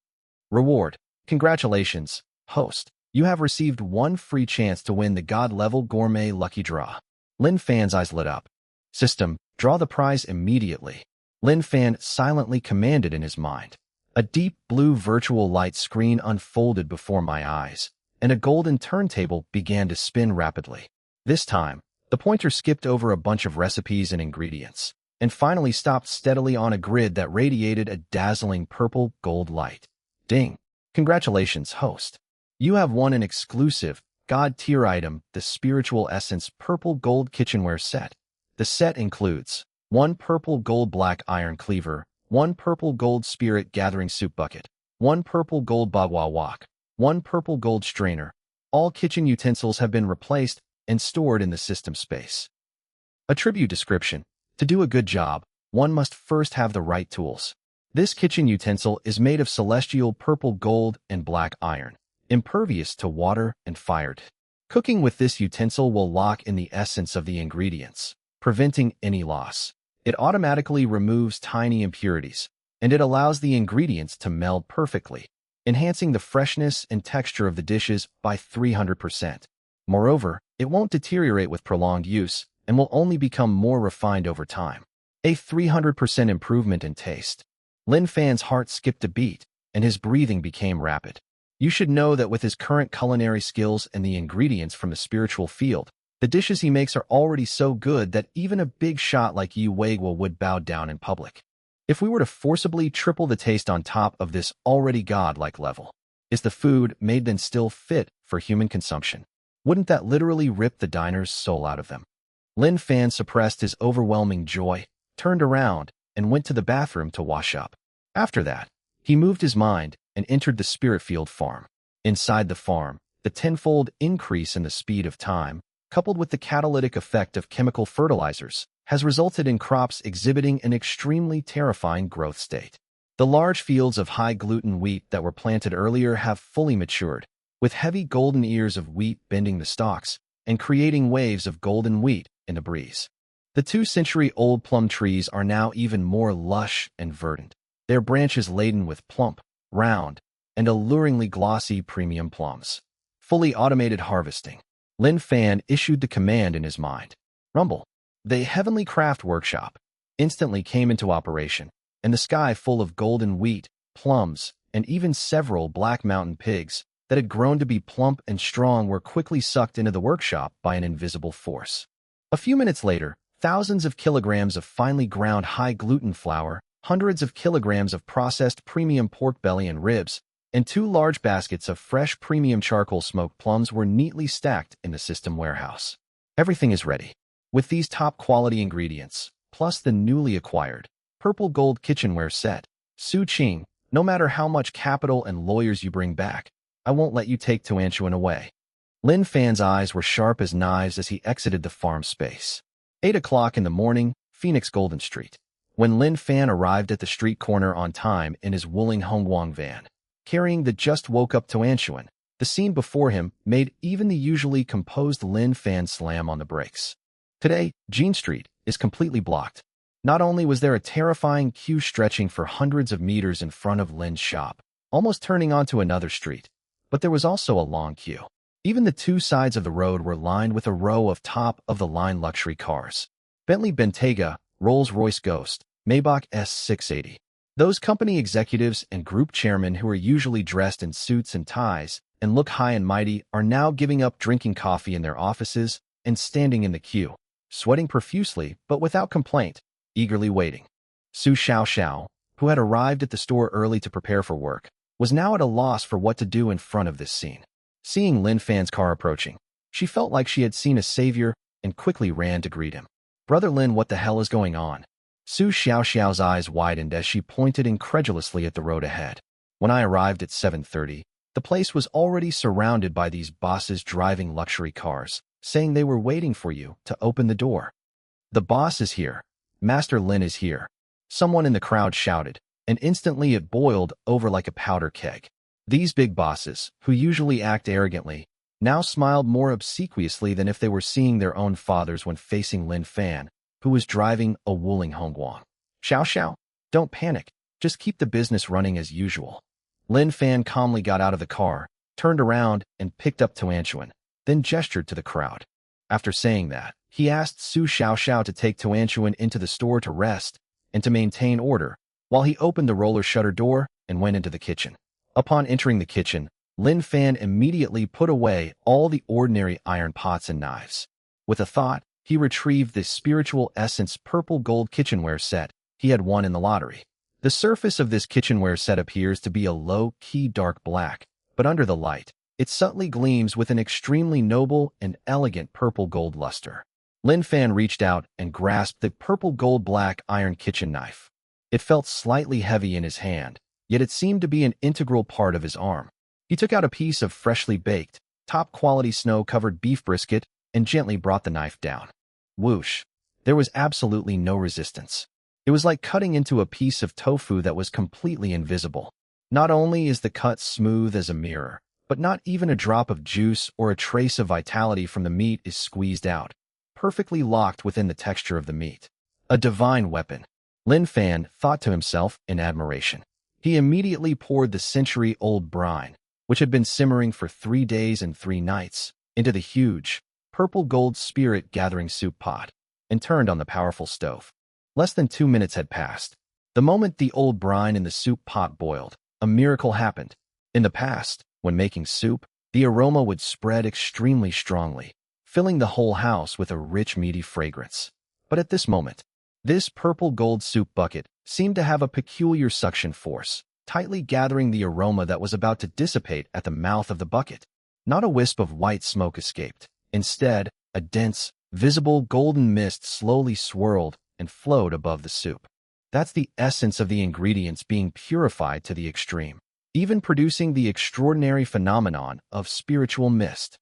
Reward. Congratulations, host. You have received one free chance to win the God-level gourmet lucky draw. Lin Fan's eyes lit up. System, draw the prize immediately. Lin Fan silently commanded in his mind. A deep blue virtual light screen unfolded before my eyes, and a golden turntable began to spin rapidly. This time, the pointer skipped over a bunch of recipes and ingredients, and finally stopped steadily on a grid that radiated a dazzling purple gold light. Ding! Congratulations, host. You have won an exclusive, God-tier item, the Spiritual Essence Purple Gold Kitchenware Set. The set includes 1 purple gold black iron cleaver, 1 purple gold spirit gathering soup bucket, 1 purple gold bagua wok, 1 purple gold strainer. All kitchen utensils have been replaced and stored in the system space. Attribute description. To do a good job, one must first have the right tools. This kitchen utensil is made of celestial purple gold and black iron, impervious to water and fire. Cooking with this utensil will lock in the essence of the ingredients, preventing any loss. It automatically removes tiny impurities, and it allows the ingredients to meld perfectly, enhancing the freshness and texture of the dishes by 300%. Moreover, it won't deteriorate with prolonged use and will only become more refined over time. A 300% improvement in taste. Lin Fan's heart skipped a beat, and his breathing became rapid. You should know that with his current culinary skills and the ingredients from the spiritual field, the dishes he makes are already so good that even a big shot like Yu Weiguo would bow down in public. If we were to forcibly triple the taste on top of this already godlike level, is the food made then still fit for human consumption? Wouldn't that literally rip the diner's soul out of them? Lin Fan suppressed his overwhelming joy, turned around, and went to the bathroom to wash up. After that, he moved his mind and entered the Spirit Field farm. Inside the farm, the tenfold increase in the speed of time, coupled with the catalytic effect of chemical fertilizers, has resulted in crops exhibiting an extremely terrifying growth state. The large fields of high-gluten wheat that were planted earlier have fully matured, with heavy golden ears of wheat bending the stalks and creating waves of golden wheat in the breeze. The 2-century-old plum trees are now even more lush and verdant, their branches laden with plump, round, and alluringly glossy premium plums. Fully automated harvesting. Lin Fan issued the command in his mind. Rumble. The Heavenly Craft Workshop instantly came into operation, and the sky full of golden wheat, plums, and even several black mountain pigs that had grown to be plump and strong were quickly sucked into the workshop by an invisible force. A few minutes later, thousands of kilograms of finely ground high-gluten flour, hundreds of kilograms of processed premium pork belly and ribs, and 2 large baskets of fresh premium charcoal smoked plums were neatly stacked in the system warehouse. Everything is ready. With these top-quality ingredients, plus the newly acquired purple gold kitchenware set, Su Qing, no matter how much capital and lawyers you bring back, I won't let you take Tuanchuan away. Lin Fan's eyes were sharp as knives as he exited the farm space. 8 o'clock in the morning, Phoenix Golden Street. When Lin Fan arrived at the street corner on time in his Wuling Hongguang van, carrying the just-woke-up Tuanchuan, the scene before him made even the usually composed Lin Fan slam on the brakes. Today, Jean Street is completely blocked. Not only was there a terrifying queue stretching for hundreds of meters in front of Lin's shop, almost turning onto another street, but there was also a long queue. Even the 2 sides of the road were lined with a row of top-of-the-line luxury cars. Bentley Bentayga, Rolls-Royce Ghost, Maybach S680. Those company executives and group chairmen who are usually dressed in suits and ties and look high and mighty are now giving up drinking coffee in their offices and standing in the queue, sweating profusely but without complaint, eagerly waiting. Su Xiao, who had arrived at the store early to prepare for work, was now at a loss for what to do in front of this scene. Seeing Lin Fan's car approaching, she felt like she had seen a savior and quickly ran to greet him. Brother Lin, what the hell is going on? Su Xiaoxiao's eyes widened as she pointed incredulously at the road ahead. When I arrived at 7:30, the place was already surrounded by these bosses driving luxury cars, saying they were waiting for you to open the door. The boss is here. Master Lin is here. Someone in the crowd shouted, and instantly it boiled over like a powder keg. These big bosses, who usually act arrogantly, now smiled more obsequiously than if they were seeing their own fathers when facing Lin Fan, who was driving a Wuling Hongguang. Xiao Xiao, don't panic. Just keep the business running as usual. Lin Fan calmly got out of the car, turned around, and picked up Tuanchuan, then gestured to the crowd. After saying that, he asked Su Xiaoxiao to take Tuanchuan into the store to rest and to maintain order, while he opened the roller shutter door and went into the kitchen. Upon entering the kitchen, Lin Fan immediately put away all the ordinary iron pots and knives. With a thought, he retrieved the spiritual essence purple gold kitchenware set he had won in the lottery. The surface of this kitchenware set appears to be a low-key dark black, but under the light, it subtly gleams with an extremely noble and elegant purple gold luster. Lin Fan reached out and grasped the purple gold black iron kitchen knife. It felt slightly heavy in his hand, yet it seemed to be an integral part of his arm. He took out a piece of freshly baked, top-quality snow-covered beef brisket and gently brought the knife down. Whoosh! There was absolutely no resistance. It was like cutting into a piece of tofu that was completely invisible. Not only is the cut smooth as a mirror, but not even a drop of juice or a trace of vitality from the meat is squeezed out, perfectly locked within the texture of the meat. A divine weapon, Lin Fan thought to himself in admiration. He immediately poured the century-old brine, which had been simmering for 3 days and 3 nights, into the huge, purple gold spirit-gathering soup pot, and turned on the powerful stove. Less than 2 minutes had passed. The moment the old brine in the soup pot boiled, a miracle happened. In the past, when making soup, the aroma would spread extremely strongly, filling the whole house with a rich, meaty fragrance. But at this moment, this purple gold soup bucket seemed to have a peculiar suction force, tightly gathering the aroma that was about to dissipate at the mouth of the bucket. Not a wisp of white smoke escaped. Instead, a dense, visible golden mist slowly swirled and flowed above the soup. That's the essence of the ingredients being purified to the extreme, even producing the extraordinary phenomenon of spiritual mist.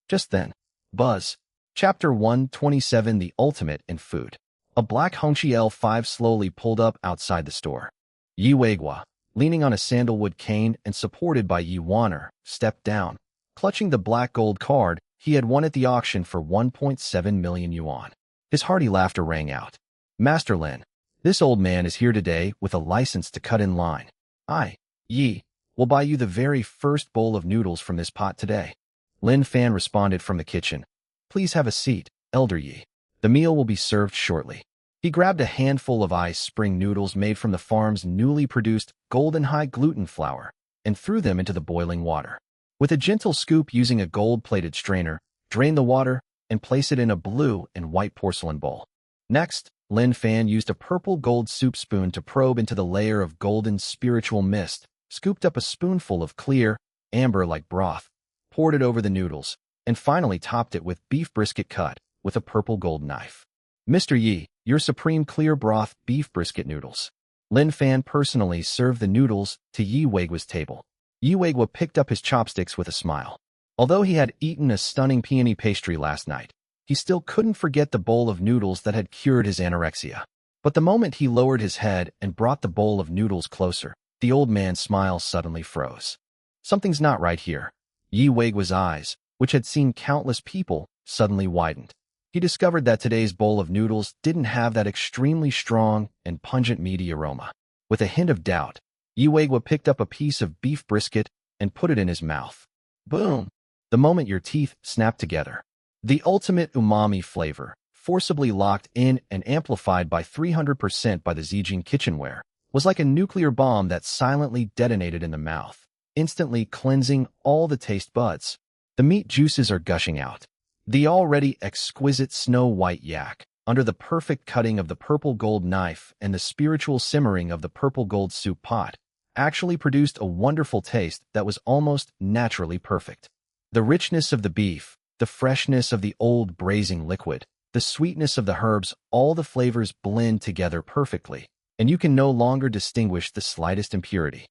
Just then, buzz. Chapter 127, The Ultimate in Food. A black Hongqi L5 slowly pulled up outside the store. Yi Weigua, leaning on a sandalwood cane and supported by Yi Wanner, stepped down, clutching the black gold card he had won at the auction for 1.7 million yuan. His hearty laughter rang out. Master Lin, this old man is here today with a license to cut in line. I, Yi, will buy you the very first bowl of noodles from this pot today. Lin Fan responded from the kitchen. Please have a seat, Elder Yi. The meal will be served shortly. He grabbed a handful of ice spring noodles made from the farm's newly produced golden high gluten flour and threw them into the boiling water. With a gentle scoop using a gold-plated strainer, drain the water and place it in a blue and white porcelain bowl. Next, Lin Fan used a purple gold soup spoon to probe into the layer of golden spiritual mist, scooped up a spoonful of clear, amber-like broth, poured it over the noodles, and finally topped it with beef brisket cut with a purple gold knife. Mr. Yi, your supreme clear broth beef brisket noodles. Lin Fan personally served the noodles to Yi Weigua's table. Yi Weigua picked up his chopsticks with a smile. Although he had eaten a stunning peony pastry last night, he still couldn't forget the bowl of noodles that had cured his anorexia. But the moment he lowered his head and brought the bowl of noodles closer, the old man's smile suddenly froze. Something's not right here. Yi Weigua's eyes, which had seen countless people, suddenly widened. He discovered that today's bowl of noodles didn't have that extremely strong and pungent meaty aroma. With a hint of doubt, Yi Weigua picked up a piece of beef brisket and put it in his mouth. Boom! The moment your teeth snapped together. The ultimate umami flavor, forcibly locked in and amplified by 300% by the Zijing kitchenware, was like a nuclear bomb that silently detonated in the mouth, instantly cleansing all the taste buds. The meat juices are gushing out. The already exquisite snow-white yak, under the perfect cutting of the purple gold knife and the spiritual simmering of the purple gold soup pot, actually produced a wonderful taste that was almost naturally perfect. The richness of the beef, the freshness of the old braising liquid, the sweetness of the herbs, all the flavors blend together perfectly, and you can no longer distinguish the slightest impurity.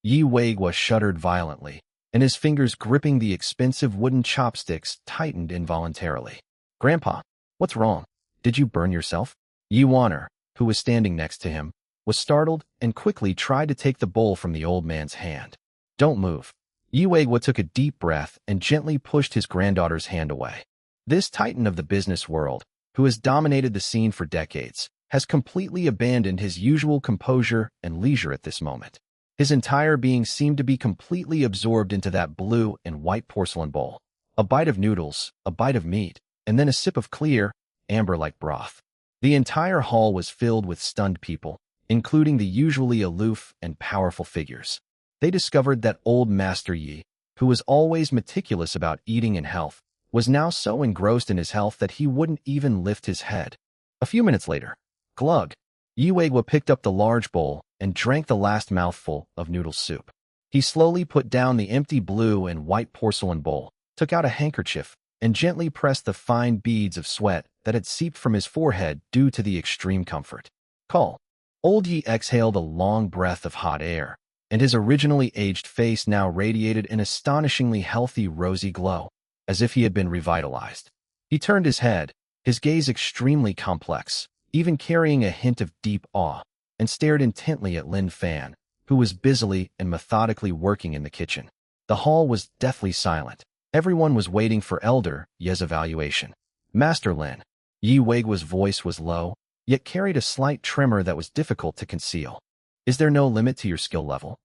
Yi Weigua shuddered violently, and his fingers gripping the expensive wooden chopsticks tightened involuntarily. "Grandpa, what's wrong? Did you burn yourself?" Yi Wanner, who was standing next to him, was startled and quickly tried to take the bowl from the old man's hand. "Don't move." Yi Weigua took a deep breath and gently pushed his granddaughter's hand away. This titan of the business world, who has dominated the scene for decades, has completely abandoned his usual composure and leisure at this moment. His entire being seemed to be completely absorbed into that blue and white porcelain bowl. A bite of noodles, a bite of meat, and then a sip of clear, amber-like broth. The entire hall was filled with stunned people, including the usually aloof and powerful figures. They discovered that old Master Yi, who was always meticulous about eating and health, was now so engrossed in his health that he wouldn't even lift his head. A few minutes later, glug, Yi Weigua picked up the large bowl and drank the last mouthful of noodle soup. He slowly put down the empty blue and white porcelain bowl, took out a handkerchief, and gently pressed the fine beads of sweat that had seeped from his forehead due to the extreme comfort. Call. Old Yi exhaled a long breath of hot air, and his originally aged face now radiated an astonishingly healthy rosy glow, as if he had been revitalized. He turned his head, his gaze extremely complex, even carrying a hint of deep awe, and stared intently at Lin Fan, who was busily and methodically working in the kitchen. The hall was deathly silent. Everyone was waiting for Elder Ye's evaluation. "Master Lin." Yi Weigua's voice was low, yet carried a slight tremor that was difficult to conceal. "Is there no limit to your skill level?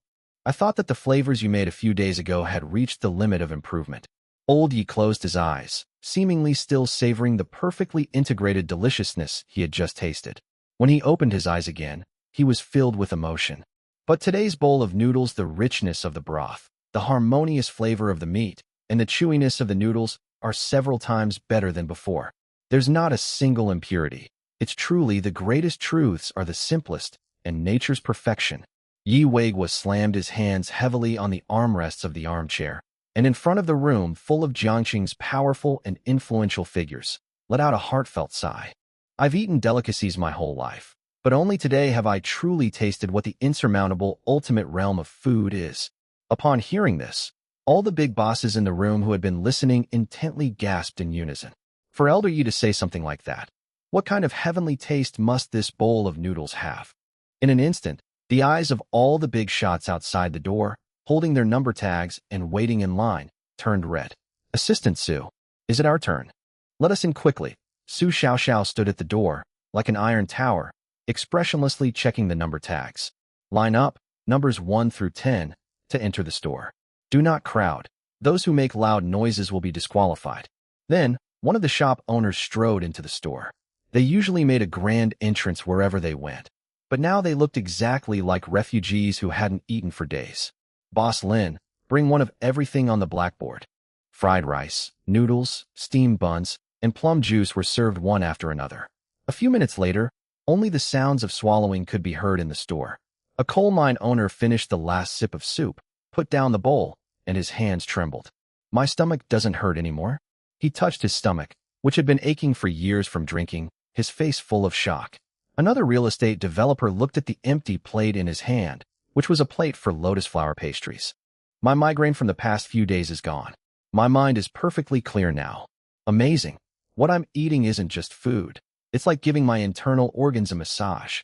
I thought that the flavors you made a few days ago had reached the limit of improvement." Old Yi closed his eyes, seemingly still savoring the perfectly integrated deliciousness he had just tasted. When he opened his eyes again, he was filled with emotion. But today's bowl of noodles, the richness of the broth, the harmonious flavor of the meat, and the chewiness of the noodles are several times better than before. There's not a single impurity. It's truly the greatest truths are the simplest, and nature's perfection. Yi Weigua slammed his hands heavily on the armrests of the armchair, and in front of the room full of Jiangqing's powerful and influential figures, let out a heartfelt sigh. "I've eaten delicacies my whole life, but only today have I truly tasted what the insurmountable ultimate realm of food is." Upon hearing this, all the big bosses in the room who had been listening intently gasped in unison. For Elder Yi to say something like that, what kind of heavenly taste must this bowl of noodles have? In an instant, the eyes of all the big shots outside the door, holding their number tags and waiting in line, turned red. "Assistant Su, is it our turn? Let us in quickly." Su Xiaoxiao stood at the door, like an iron tower, expressionlessly checking the number tags. "Line up, numbers 1 through 10, to enter the store. Do not crowd. Those who make loud noises will be disqualified." Then, one of the shop owners strode into the store. They usually made a grand entrance wherever they went, but now they looked exactly like refugees who hadn't eaten for days. "Boss Lin, bring one of everything on the blackboard." Fried rice, noodles, steamed buns, and plum juice were served one after another. A few minutes later, only the sounds of swallowing could be heard in the store. A coal mine owner finished the last sip of soup, put down the bowl, and his hands trembled. "My stomach doesn't hurt anymore." He touched his stomach, which had been aching for years from drinking, his face full of shock. Another real estate developer looked at the empty plate in his hand, which was a plate for lotus flower pastries. "My migraine from the past few days is gone. My mind is perfectly clear now. Amazing. What I'm eating isn't just food. It's like giving my internal organs a massage."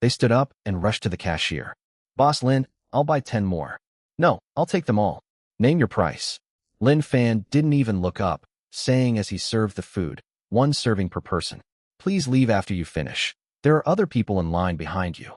They stood up and rushed to the cashier. "Boss Lin, I'll buy 10 more." "No, I'll take them all. Name your price." Lin Fan didn't even look up, saying as he served the food, "1 serving per person. Please leave after you finish. There are other people in line behind you."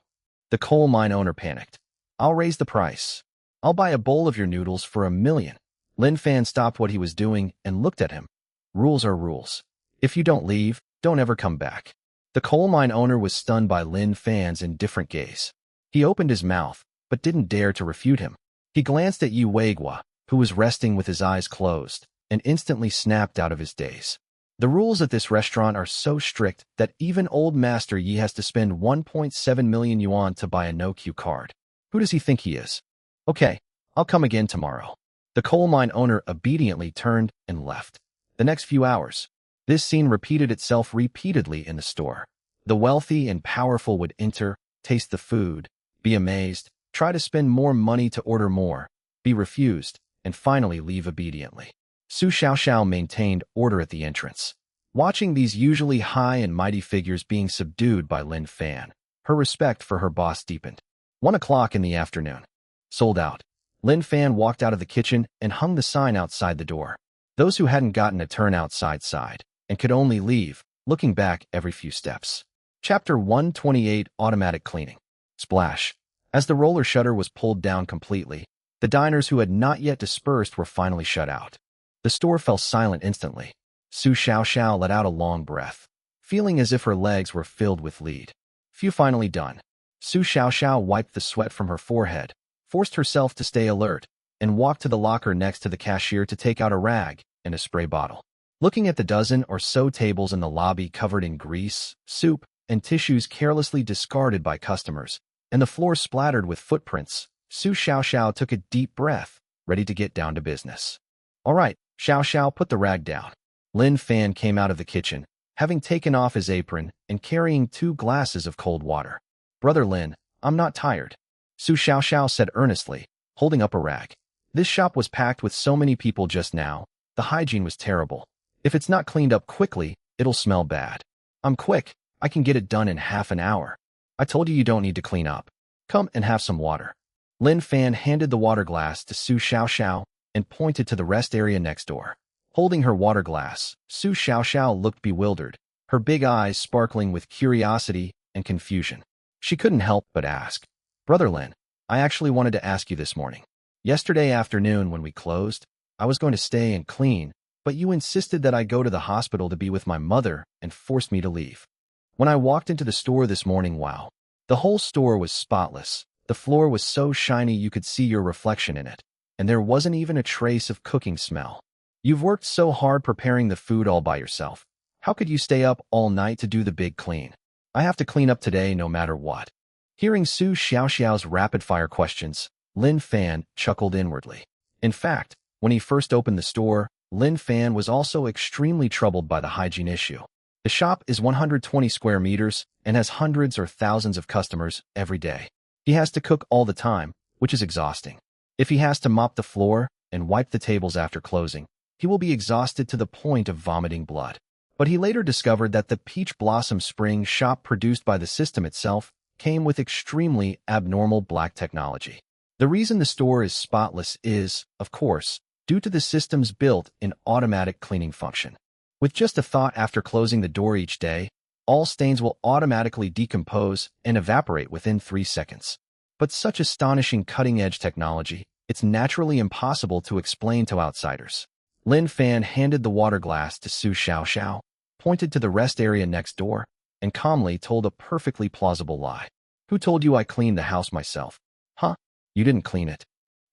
The coal mine owner panicked. "I'll raise the price. I'll buy a bowl of your noodles for 1,000,000. Lin Fan stopped what he was doing and looked at him. "Rules are rules. If you don't leave, don't ever come back." The coal mine owner was stunned by Lin Fan's indifferent gaze. He opened his mouth, but didn't dare to refute him. He glanced at Yi Weigua, who was resting with his eyes closed, and instantly snapped out of his daze. "The rules at this restaurant are so strict that even old Master Yi has to spend 1.7 million yuan to buy a no-queue card. Who does he think he is? Okay, I'll come again tomorrow." The coal mine owner obediently turned and left. The next few hours, this scene repeated itself repeatedly in the store. The wealthy and powerful would enter, taste the food, be amazed, try to spend more money to order more, be refused, and finally leave obediently. Su Xiaoxiao maintained order at the entrance. Watching these usually high and mighty figures being subdued by Lin Fan, her respect for her boss deepened. 1 o'clock in the afternoon. Sold out. Lin Fan walked out of the kitchen and hung the sign outside the door. Those who hadn't gotten a turn outside sighed, and could only leave, looking back every few steps. Chapter 128 Automatic Cleaning. Splash. As the roller shutter was pulled down completely, the diners who had not yet dispersed were finally shut out. The store fell silent instantly. Su Xiaoxiao let out a long breath, feeling as if her legs were filled with lead. Few finally done. Su Xiaoxiao wiped the sweat from her forehead, forced herself to stay alert, and walked to the locker next to the cashier to take out a rag and a spray bottle. Looking at the dozen or so tables in the lobby covered in grease, soup, and tissues carelessly discarded by customers, and the floor splattered with footprints, Su Xiaoxiao took a deep breath, ready to get down to business. All right, Xiaoxiao, put the rag down. Lin Fan came out of the kitchen, having taken off his apron and carrying 2 glasses of cold water. Brother Lin, I'm not tired, Su Xiaoxiao said earnestly, holding up a rag. This shop was packed with so many people just now, the hygiene was terrible. If it's not cleaned up quickly, it'll smell bad. I'm quick, I can get it done in half an hour. I told you don't need to clean up. Come and have some water. Lin Fan handed the water glass to Su Xiaoxiao and pointed to the rest area next door. Holding her water glass, Su Xiaoxiao looked bewildered, her big eyes sparkling with curiosity and confusion. She couldn't help but ask, Brother Lin, I actually wanted to ask you this morning. Yesterday afternoon when we closed, I was going to stay and clean, but you insisted that I go to the hospital to be with my mother and forced me to leave. When I walked into the store this morning, wow, the whole store was spotless. The floor was so shiny you could see your reflection in it, and there wasn't even a trace of cooking smell. You've worked so hard preparing the food all by yourself. How could you stay up all night to do the big clean? I have to clean up today no matter what. Hearing Su Xiaoxiao's rapid-fire questions, Lin Fan chuckled inwardly. In fact, when he first opened the store, Lin Fan was also extremely troubled by the hygiene issue. The shop is 120 square meters and has hundreds or thousands of customers every day. He has to cook all the time, which is exhausting. If he has to mop the floor and wipe the tables after closing, he will be exhausted to the point of vomiting blood. But he later discovered that the Peach Blossom Spring shop produced by the system itself came with extremely abnormal black technology. The reason the store is spotless is, of course, due to the system's built-in automatic cleaning function. With just a thought after closing the door each day, all stains will automatically decompose and evaporate within 3 seconds. But such astonishing cutting-edge technology, it's naturally impossible to explain to outsiders. Lin Fan handed the water glass to Su Xiaoxiao, pointed to the rest area next door, and calmly told a perfectly plausible lie. Who told you I cleaned the house myself? Huh? You didn't clean it.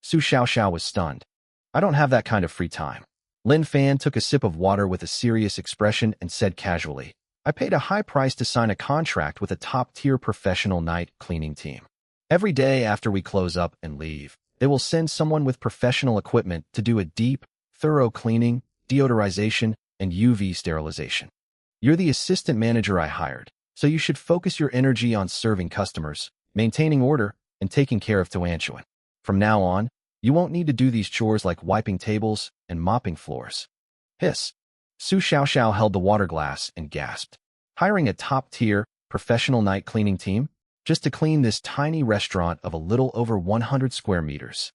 Su Xiaoxiao was stunned. I don't have that kind of free time. Lin Fan took a sip of water with a serious expression and said casually, I paid a high price to sign a contract with a top-tier professional night cleaning team. Every day after we close up and leave, they will send someone with professional equipment to do a deep, thorough cleaning, deodorization, and UV sterilization. You're the assistant manager I hired, so you should focus your energy on serving customers, maintaining order, and taking care of Tuanchuan. From now on, you won't need to do these chores like wiping tables and mopping floors. Hiss. Su Xiaoxiao held the water glass and gasped. Hiring a top-tier, professional night cleaning team? Just to clean this tiny restaurant of a little over 100 square meters.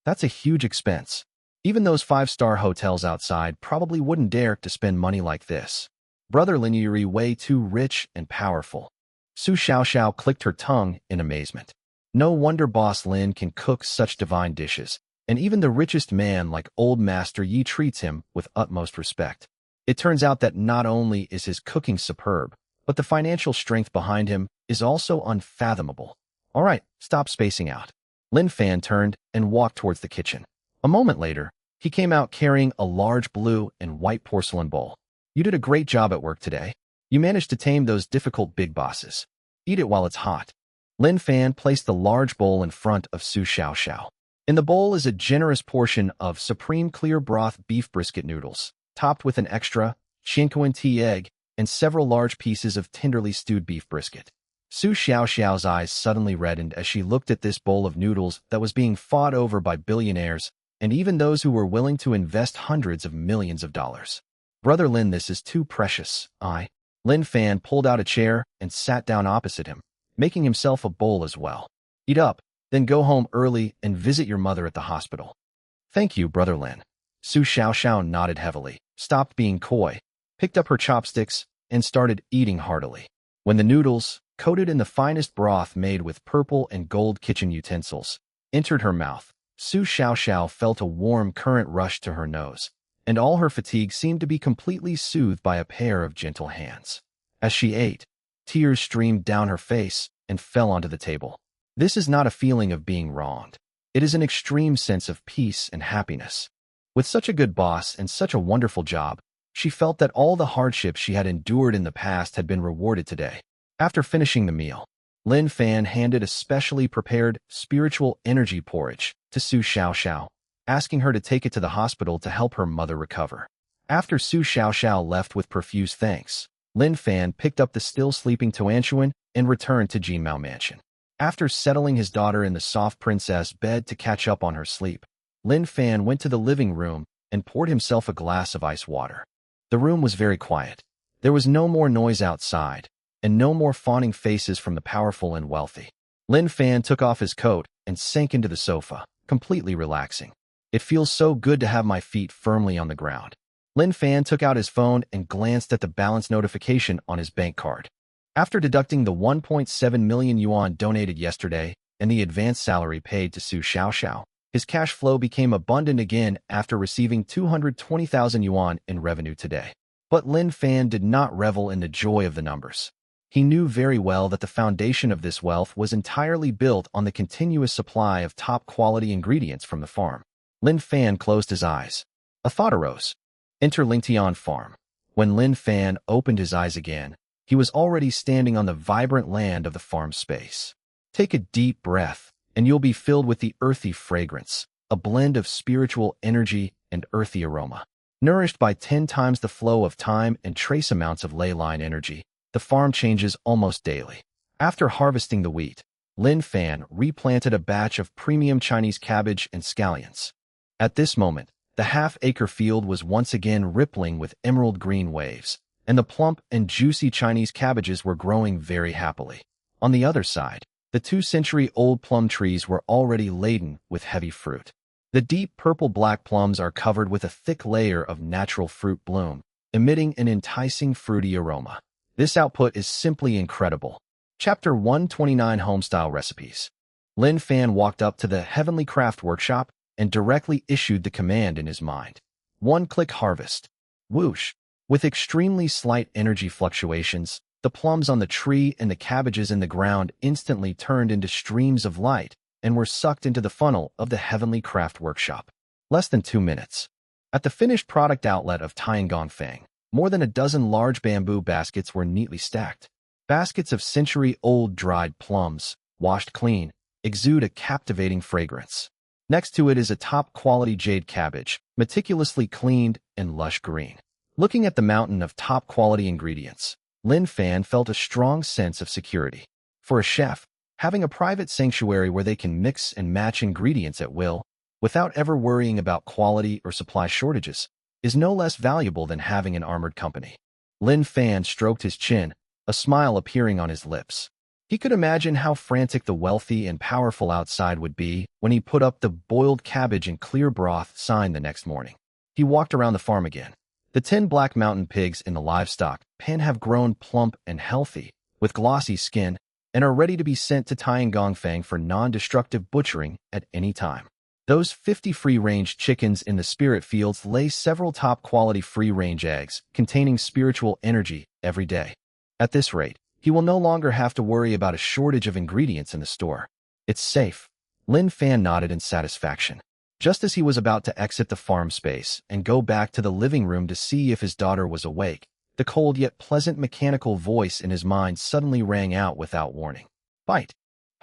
That's a huge expense. Even those 5-star hotels outside probably wouldn't dare to spend money like this. Brother Lin, you're way too rich and powerful. Su Xiaoxiao clicked her tongue in amazement. No wonder Boss Lin can cook such divine dishes, and even the richest man like Old Master Yi treats him with utmost respect. It turns out that not only is his cooking superb, but the financial strength behind him is also unfathomable. All right, stop spacing out. Lin Fan turned and walked towards the kitchen. A moment later, he came out carrying a large blue and white porcelain bowl. You did a great job at work today. You managed to tame those difficult big bosses. Eat it while it's hot. Lin Fan placed the large bowl in front of Su Xiaoxiao. In the bowl is a generous portion of supreme clear broth beef brisket noodles, topped with an extra tea egg and several large pieces of tenderly stewed beef brisket. Su Xiaoxiao's eyes suddenly reddened as she looked at this bowl of noodles that was being fought over by billionaires and even those who were willing to invest hundreds of millions of dollars. Brother Lin, this is too precious. Lin Fan pulled out a chair and sat down opposite him, making himself a bowl as well. Eat up, then go home early and visit your mother at the hospital. Thank you, Brother Lin. Su Xiaoxiao nodded heavily, stopped being coy, picked up her chopsticks, and started eating heartily. When the noodles, coated in the finest broth made with purple and gold kitchen utensils, entered her mouth, Su Xiaoxiao felt a warm current rush to her nose, and all her fatigue seemed to be completely soothed by a pair of gentle hands. As she ate, tears streamed down her face and fell onto the table. This is not a feeling of being wronged. It is an extreme sense of peace and happiness. With such a good boss and such a wonderful job, she felt that all the hardships she had endured in the past had been rewarded today. After finishing the meal, Lin Fan handed a specially prepared spiritual energy porridge to Su Xiaoxiao, asking her to take it to the hospital to help her mother recover. After Su Xiaoxiao left with profuse thanks, Lin Fan picked up the still sleeping Tuanchuan and returned to Jinmao Mansion. After settling his daughter in the soft princess bed to catch up on her sleep, Lin Fan went to the living room and poured himself a glass of ice water. The room was very quiet. There was no more noise outside, and no more fawning faces from the powerful and wealthy. Lin Fan took off his coat and sank into the sofa, completely relaxing. It feels so good to have my feet firmly on the ground. Lin Fan took out his phone and glanced at the balance notification on his bank card. After deducting the 1.7 million yuan donated yesterday and the advance salary paid to Su Xiaoxiao, his cash flow became abundant again after receiving 220,000 yuan in revenue today. But Lin Fan did not revel in the joy of the numbers. He knew very well that the foundation of this wealth was entirely built on the continuous supply of top-quality ingredients from the farm. Lin Fan closed his eyes. A thought arose. Enter Lingtian Farm. When Lin Fan opened his eyes again, he was already standing on the vibrant land of the farm space. Take a deep breath, and you'll be filled with the earthy fragrance, a blend of spiritual energy and earthy aroma. Nourished by 10 times the flow of time and trace amounts of ley line energy, the farm changes almost daily. After harvesting the wheat, Lin Fan replanted a batch of premium Chinese cabbage and scallions. At this moment, the half-acre field was once again rippling with emerald green waves, and the plump and juicy Chinese cabbages were growing very happily. On the other side, the 2-century-old plum trees were already laden with heavy fruit. The deep purple-black plums are covered with a thick layer of natural fruit bloom, emitting an enticing fruity aroma. This output is simply incredible. Chapter 129 Homestyle Recipes. Lin Fan walked up to the Heavenly Craft Workshop and directly issued the command in his mind. One-click harvest. Whoosh. With extremely slight energy fluctuations, the plums on the tree and the cabbages in the ground instantly turned into streams of light and were sucked into the funnel of the Heavenly Craft Workshop. Less than 2 minutes. At the finished product outlet of Tiangongfang, more than a dozen large bamboo baskets were neatly stacked. Baskets of century-old dried plums, washed clean, exude a captivating fragrance. Next to it is a top-quality jade cabbage, meticulously cleaned and lush green. Looking at the mountain of top-quality ingredients, Lin Fan felt a strong sense of security. For a chef, having a private sanctuary where they can mix and match ingredients at will, without ever worrying about quality or supply shortages, is no less valuable than having an armored company. Lin Fan stroked his chin, a smile appearing on his lips. He could imagine how frantic the wealthy and powerful outside would be when he put up the boiled cabbage and clear broth sign the next morning. He walked around the farm again. The 10 black mountain pigs in the livestock pen have grown plump and healthy, with glossy skin, and are ready to be sent to Tiangongfang for non-destructive butchering at any time. Those 50 free-range chickens in the spirit fields lay several top-quality free-range eggs containing spiritual energy every day. At this rate, he will no longer have to worry about a shortage of ingredients in the store. It's safe. Lin Fan nodded in satisfaction. Just as he was about to exit the farm space and go back to the living room to see if his daughter was awake, the cold yet pleasant mechanical voice in his mind suddenly rang out without warning. Bite.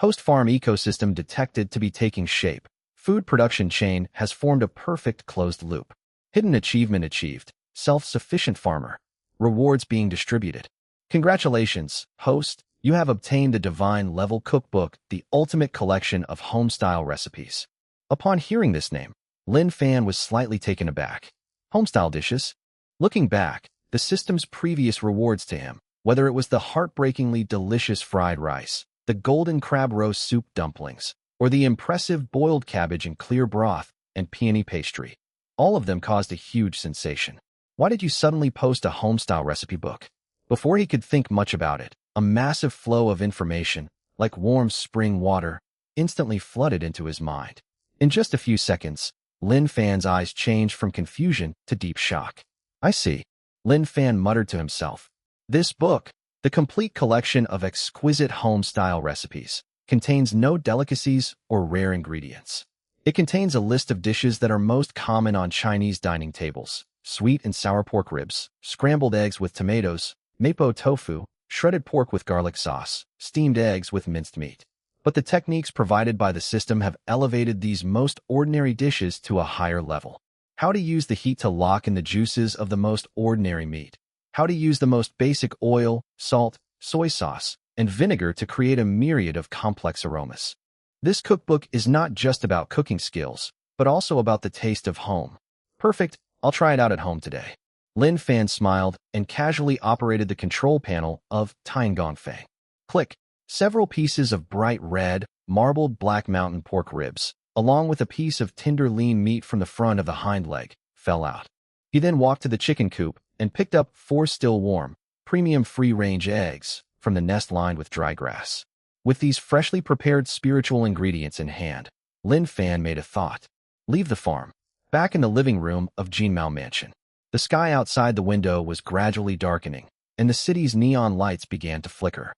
Host farm ecosystem detected to be taking shape. food production chain has formed a perfect closed loop. Hidden achievement achieved. Self-sufficient farmer. Rewards being distributed. Congratulations, host. You have obtained the Divine Level Cookbook, the ultimate collection of home-style recipes. Upon hearing this name, Lin Fan was slightly taken aback. Homestyle dishes? Looking back, the system's previous rewards to him, whether it was the heartbreakingly delicious fried rice, the golden crab roast soup dumplings, or the impressive boiled cabbage in clear broth and peony pastry, all of them caused a huge sensation. Why did you suddenly post a homestyle recipe book? Before he could think much about it, a massive flow of information, like warm spring water, instantly flooded into his mind. In just a few seconds, Lin Fan's eyes changed from confusion to deep shock. I see. Lin Fan muttered to himself. This book, the complete collection of exquisite home-style recipes, contains no delicacies or rare ingredients. It contains a list of dishes that are most common on Chinese dining tables: sweet and sour pork ribs, scrambled eggs with tomatoes, mapo tofu, shredded pork with garlic sauce, steamed eggs with minced meat. But the techniques provided by the system have elevated these most ordinary dishes to a higher level. How to use the heat to lock in the juices of the most ordinary meat. How to use the most basic oil, salt, soy sauce, and vinegar to create a myriad of complex aromas. This cookbook is not just about cooking skills, but also about the taste of home. Perfect, I'll try it out at home today. Lin Fan smiled and casually operated the control panel of Tiangongfei. Click. Several pieces of bright red, marbled black mountain pork ribs, along with a piece of tender lean meat from the front of the hind leg, fell out. He then walked to the chicken coop and picked up 4 still warm, premium free-range eggs from the nest lined with dry grass. With these freshly prepared spiritual ingredients in hand, Lin Fan made a thought. Leave the farm. Back in the living room of Jinmao Mansion, the sky outside the window was gradually darkening, and the city's neon lights began to flicker.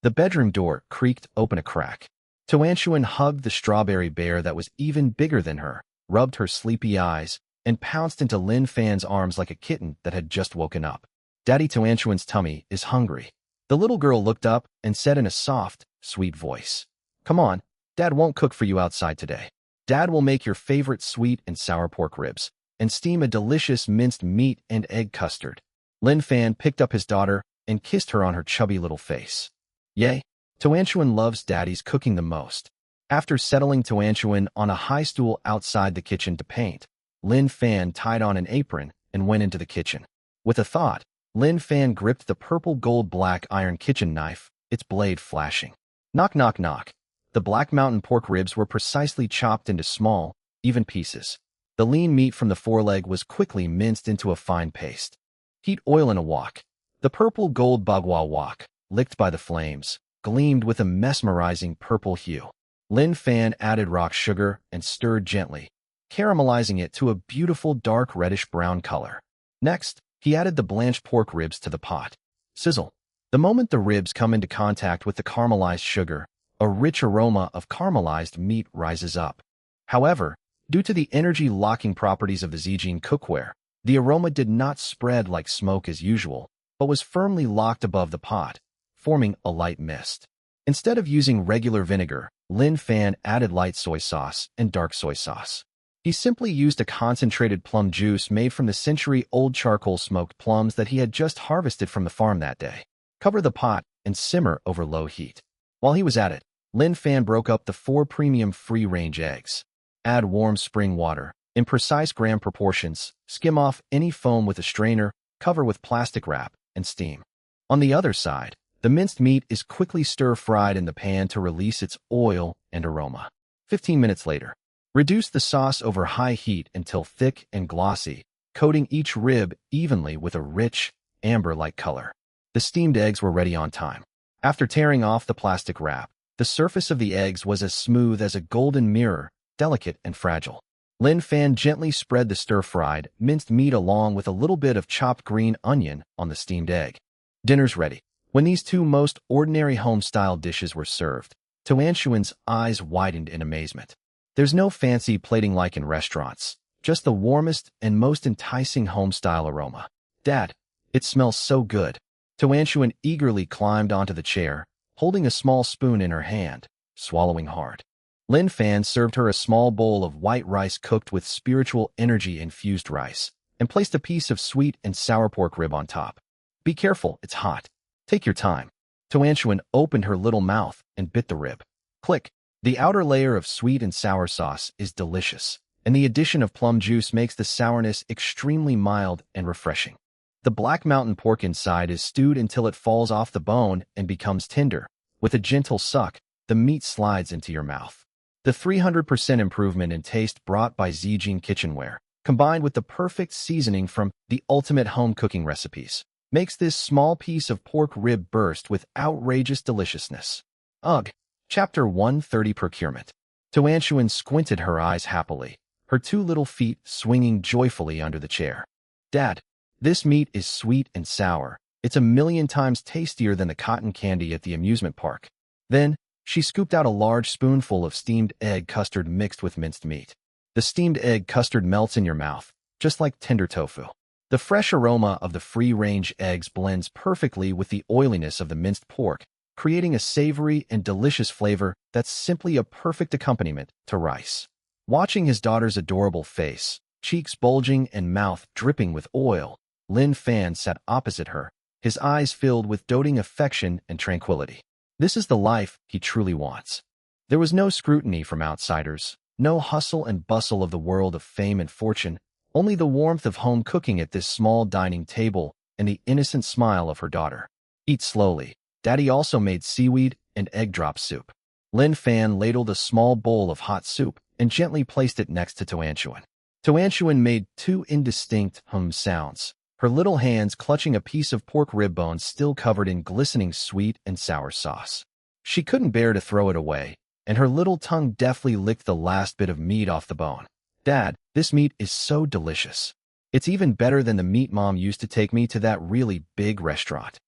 The bedroom door creaked open a crack. Tuanshuan hugged the strawberry bear that was even bigger than her, rubbed her sleepy eyes, and pounced into Lin Fan's arms like a kitten that had just woken up. Daddy Tuanshuan's tummy is hungry. The little girl looked up and said in a soft, sweet voice, "Come on, Dad won't cook for you outside today. Dad will make your favorite sweet and sour pork ribs and steam a delicious minced meat and egg custard." Lin Fan picked up his daughter and kissed her on her chubby little face. Yay, Tuanshuan loves Daddy's cooking the most. After settling Tuanshuan on a high stool outside the kitchen to paint, Lin Fan tied on an apron and went into the kitchen. With a thought, Lin Fan gripped the purple gold black iron kitchen knife, its blade flashing. Knock, knock, knock. The black mountain pork ribs were precisely chopped into small, even pieces. The lean meat from the foreleg was quickly minced into a fine paste. Heat oil in a wok. The purple gold bagua wok, licked by the flames, gleamed with a mesmerizing purple hue. Lin Fan added rock sugar and stirred gently, caramelizing it to a beautiful dark reddish-brown color. Next, he added the blanched pork ribs to the pot. Sizzle. The moment the ribs come into contact with the caramelized sugar, a rich aroma of caramelized meat rises up. However, due to the energy-locking properties of the Zijin cookware, the aroma did not spread like smoke as usual, but was firmly locked above the pot, forming a light mist. Instead of using regular vinegar, Lin Fan added light soy sauce and dark soy sauce. He simply used a concentrated plum juice made from the century-old charcoal-smoked plums that he had just harvested from the farm that day. Cover the pot and simmer over low heat. While he was at it, Lin Fan broke up the 4 premium free-range eggs. Add warm spring water in precise gram proportions, skim off any foam with a strainer, cover with plastic wrap, and steam. On the other side, the minced meat is quickly stir-fried in the pan to release its oil and aroma. 15 minutes later, reduce the sauce over high heat until thick and glossy, coating each rib evenly with a rich, amber-like color. The steamed eggs were ready on time. After tearing off the plastic wrap, the surface of the eggs was as smooth as a golden mirror, delicate and fragile. Lin Fan gently spread the stir-fried, minced meat along with a little bit of chopped green onion on the steamed egg. Dinner's ready. When these 2 most ordinary home-style dishes were served, Tuanshuan's eyes widened in amazement. There's no fancy plating like in restaurants, just the warmest and most enticing home-style aroma. Dad, it smells so good. Tuanshuan eagerly climbed onto the chair, holding a small spoon in her hand, swallowing hard. Lin Fan served her a small bowl of white rice cooked with spiritual energy-infused rice, and placed a piece of sweet and sour pork rib on top. Be careful, it's hot. Take your time. Tuanchuan opened her little mouth and bit the rib. Click. The outer layer of sweet and sour sauce is delicious, and the addition of plum juice makes the sourness extremely mild and refreshing. The Black Mountain pork inside is stewed until it falls off the bone and becomes tender. With a gentle suck, the meat slides into your mouth. The 300% improvement in taste brought by Zijin kitchenware, combined with the perfect seasoning from the ultimate home cooking recipes, makes this small piece of pork rib burst with outrageous deliciousness. Ugh. Chapter 130 Procurement. Tuanchuan squinted her eyes happily, her two little feet swinging joyfully under the chair. Dad, this meat is sweet and sour. It's 1,000,000 times tastier than the cotton candy at the amusement park. Then, she scooped out a large spoonful of steamed egg custard mixed with minced meat. The steamed egg custard melts in your mouth, just like tender tofu. The fresh aroma of the free-range eggs blends perfectly with the oiliness of the minced pork, creating a savory and delicious flavor that's simply a perfect accompaniment to rice. Watching his daughter's adorable face, cheeks bulging and mouth dripping with oil, Lin Fan sat opposite her, his eyes filled with doting affection and tranquility. This is the life he truly wants. There was no scrutiny from outsiders, no hustle and bustle of the world of fame and fortune, only the warmth of home cooking at this small dining table and the innocent smile of her daughter. Eat slowly. Daddy also made seaweed and egg drop soup. Lin Fan ladled a small bowl of hot soup and gently placed it next to Tuanchuan. Tuanchuan made two indistinct sounds, her little hands clutching a piece of pork rib bone still covered in glistening sweet and sour sauce. She couldn't bear to throw it away, and her little tongue deftly licked the last bit of meat off the bone. Dad, this meat is so delicious. It's even better than the meat Mom used to take me to that really big restaurant.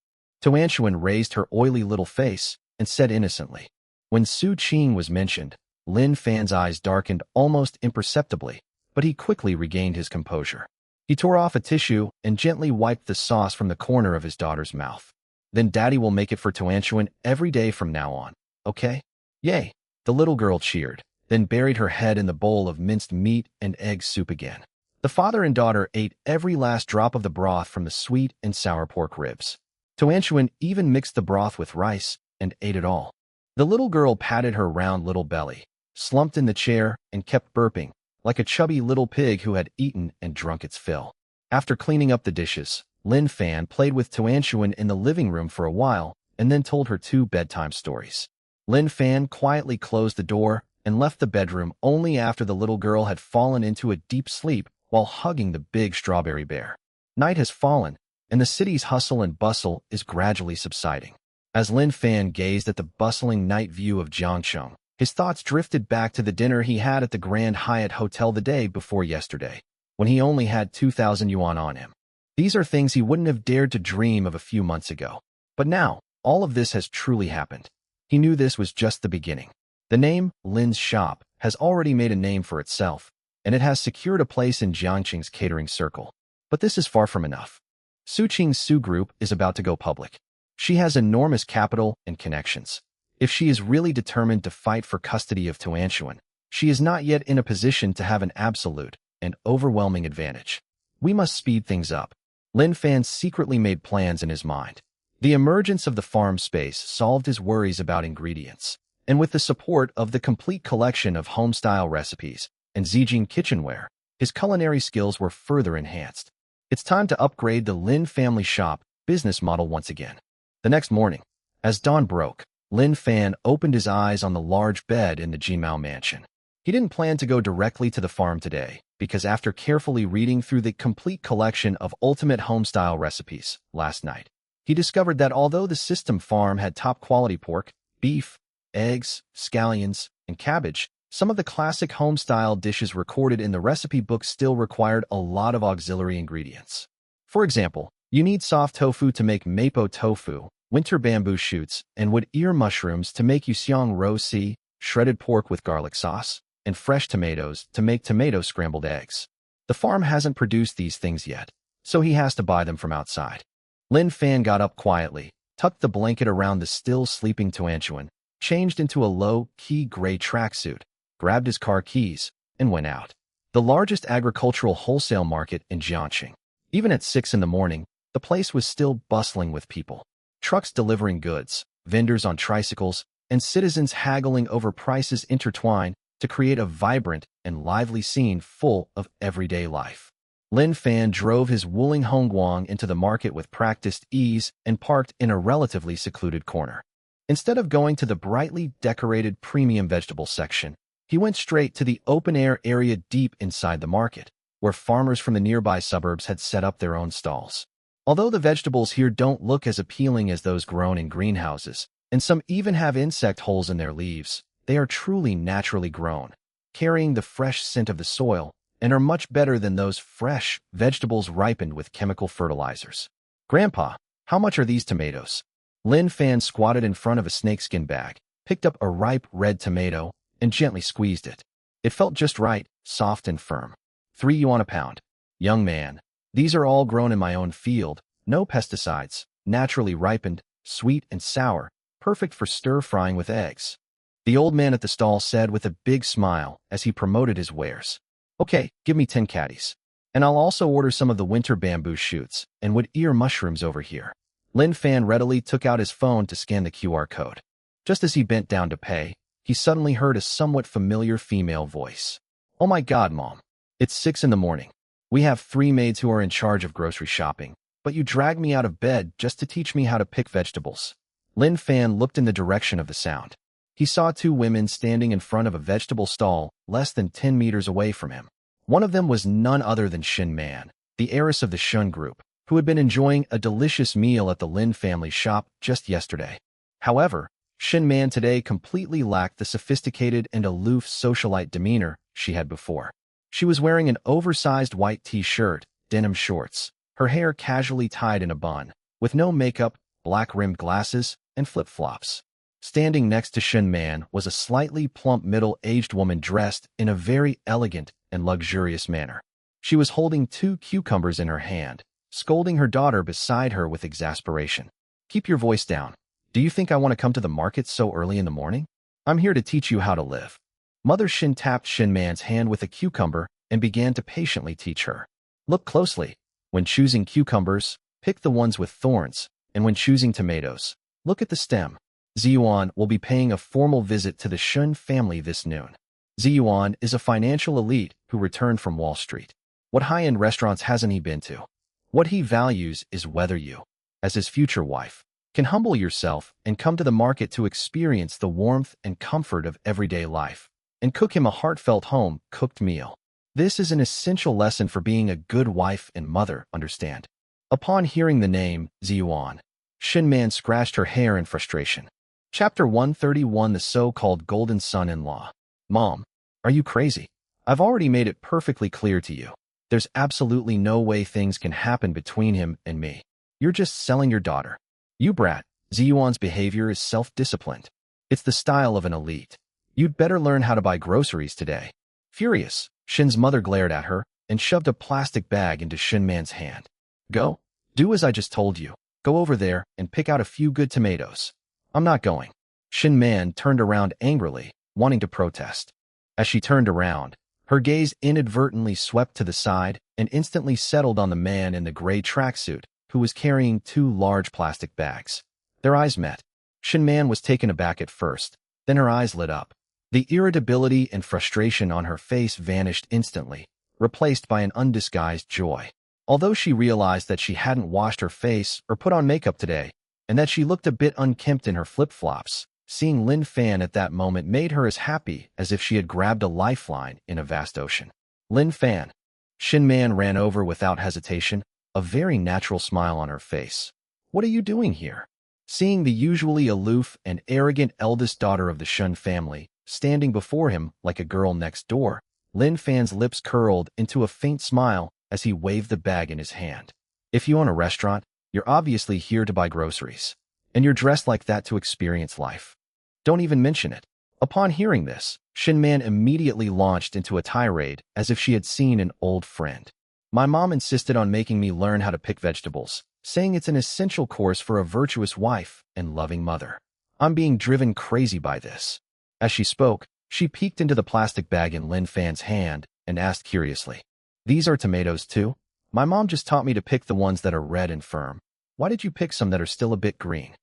Tuanchuan raised her oily little face and said innocently. When Su Qing was mentioned, Lin Fan's eyes darkened almost imperceptibly, but he quickly regained his composure. He tore off a tissue and gently wiped the sauce from the corner of his daughter's mouth. Then Daddy will make it for Tuanchuan every day from now on, okay? Yay! The little girl cheered, then buried her head in the bowl of minced meat and egg soup again. The father and daughter ate every last drop of the broth from the sweet and sour pork ribs. Tuanchuan even mixed the broth with rice and ate it all. The little girl patted her round little belly, slumped in the chair, and kept burping, like a chubby little pig who had eaten and drunk its fill. After cleaning up the dishes, Lin Fan played with Tuanchuan in the living room for a while and then told her 2 bedtime stories. Lin Fan quietly closed the door and left the bedroom only after the little girl had fallen into a deep sleep while hugging the big strawberry bear. Night has fallen, and the city's hustle and bustle is gradually subsiding. As Lin Fan gazed at the bustling night view of Jiangcheng, his thoughts drifted back to the dinner he had at the Grand Hyatt Hotel the day before yesterday, when he only had 2,000 yuan on him. These are things he wouldn't have dared to dream of a few months ago. But now, all of this has truly happened. He knew this was just the beginning. The name, Lin's Shop, has already made a name for itself, and it has secured a place in Jiangqing's catering circle. But this is far from enough. Su Qing's Su Group is about to go public. She has enormous capital and connections. If she is really determined to fight for custody of Tuanchuan, she is not yet in a position to have an absolute and overwhelming advantage. We must speed things up. Lin Fan secretly made plans in his mind. The emergence of the farm space solved his worries about ingredients, and with the support of the complete collection of home-style recipes and Zijin kitchenware, his culinary skills were further enhanced. It's time to upgrade the Lin family shop business model once again. The next morning, as dawn broke, Lin Fan opened his eyes on the large bed in the Jimao mansion. He didn't plan to go directly to the farm today, because after carefully reading through the complete collection of ultimate home-style recipes last night, he discovered that although the system farm had top-quality pork, beef, eggs, scallions, and cabbage, some of the classic home-style dishes recorded in the recipe book still required a lot of auxiliary ingredients. For example, you need soft tofu to make mapo tofu, winter bamboo shoots, and wood ear mushrooms to make yuxiang ro si, shredded pork with garlic sauce, and fresh tomatoes to make tomato scrambled eggs. The farm hasn't produced these things yet, so he has to buy them from outside. Lin Fan got up quietly, tucked the blanket around the still sleeping Tuanchuan, changed into a low-key gray tracksuit, grabbed his car keys, and went out. The largest agricultural wholesale market in Jiangxing. Even at 6 in the morning, the place was still bustling with people. Trucks delivering goods, vendors on tricycles, and citizens haggling over prices intertwined to create a vibrant and lively scene full of everyday life. Lin Fan drove his Wuling Hongguang into the market with practiced ease and parked in a relatively secluded corner. Instead of going to the brightly decorated premium vegetable section, he went straight to the open-air area deep inside the market, where farmers from the nearby suburbs had set up their own stalls. Although the vegetables here don't look as appealing as those grown in greenhouses, and some even have insect holes in their leaves, they are truly naturally grown, carrying the fresh scent of the soil, and are much better than those fresh vegetables ripened with chemical fertilizers. "Grandpa, how much are these tomatoes?" Lin Fan squatted in front of a snakeskin bag, picked up a ripe red tomato, and gently squeezed it. It felt just right, soft and firm. "3 yuan a pound. Young man, these are all grown in my own field, no pesticides, naturally ripened, sweet and sour, perfect for stir-frying with eggs," the old man at the stall said with a big smile as he promoted his wares. "Okay, give me 10 caddies. And I'll also order some of the winter bamboo shoots and wood ear mushrooms over here." Lin Fan readily took out his phone to scan the QR code. Just as he bent down to pay, he suddenly heard a somewhat familiar female voice. "Oh my God, Mom. It's 6 in the morning. We have 3 maids who are in charge of grocery shopping, but you dragged me out of bed just to teach me how to pick vegetables." Lin Fan looked in the direction of the sound. He saw 2 women standing in front of a vegetable stall less than 10 meters away from him. One of them was none other than Xin Man, the heiress of the Shun Group, who had been enjoying a delicious meal at the Lin family shop just yesterday. However, Xin Man today completely lacked the sophisticated and aloof socialite demeanor she had before. She was wearing an oversized white t-shirt, denim shorts, her hair casually tied in a bun, with no makeup, black-rimmed glasses, and flip-flops. Standing next to Xin Man was a slightly plump middle-aged woman dressed in a very elegant and luxurious manner. She was holding 2 cucumbers in her hand, scolding her daughter beside her with exasperation. "Keep your voice down. Do you think I want to come to the market so early in the morning? I'm here to teach you how to live." Mother Xin tapped Xin Man's hand with a cucumber and began to patiently teach her. "Look closely. When choosing cucumbers, pick the ones with thorns, and when choosing tomatoes, look at the stem. Ziyuan will be paying a formal visit to the Shun family this noon." Ziyuan is a financial elite who returned from Wall Street. What high-end restaurants hasn't he been to? What he values is whether you, as his future wife, can humble yourself and come to the market to experience the warmth and comfort of everyday life, and cook him a heartfelt home-cooked meal. This is an essential lesson for being a good wife and mother, understand? Upon hearing the name, Ziyuan, Xin Man scratched her hair in frustration. Chapter 131, the so-called golden son-in-law. "Mom, are you crazy? I've already made it perfectly clear to you. There's absolutely no way things can happen between him and me. You're just selling your daughter. You brat, Ziyuan's behavior is self-disciplined. It's the style of an elite. You'd better learn how to buy groceries today." Furious, Shin's mother glared at her and shoved a plastic bag into Xin Man's hand. "Go. Do as I just told you. Go over there and pick out a few good tomatoes." "I'm not going." Xin Man turned around angrily, wanting to protest. As she turned around, her gaze inadvertently swept to the side and instantly settled on the man in the gray tracksuit who was carrying 2 large plastic bags. Their eyes met. Xin Man was taken aback at first, then her eyes lit up. The irritability and frustration on her face vanished instantly, replaced by an undisguised joy. Although she realized that she hadn't washed her face or put on makeup today, and that she looked a bit unkempt in her flip-flops, seeing Lin Fan at that moment made her as happy as if she had grabbed a lifeline in a vast ocean. "Lin Fan." Xin Man ran over without hesitation, a very natural smile on her face. "What are you doing here?" Seeing the usually aloof and arrogant eldest daughter of the Shun family standing before him like a girl next door, Lin Fan's lips curled into a faint smile as he waved the bag in his hand. "If you own a restaurant, you're obviously here to buy groceries, and you're dressed like that to experience life. Don't even mention it." Upon hearing this, Xin Man immediately launched into a tirade as if she had seen an old friend. "My mom insisted on making me learn how to pick vegetables, saying it's an essential course for a virtuous wife and loving mother. I'm being driven crazy by this. As she spoke, she peeked into the plastic bag in Lin Fan's hand and asked curiously, "These are tomatoes too? My mom just taught me to pick the ones that are red and firm. Why did you pick some that are still a bit green?"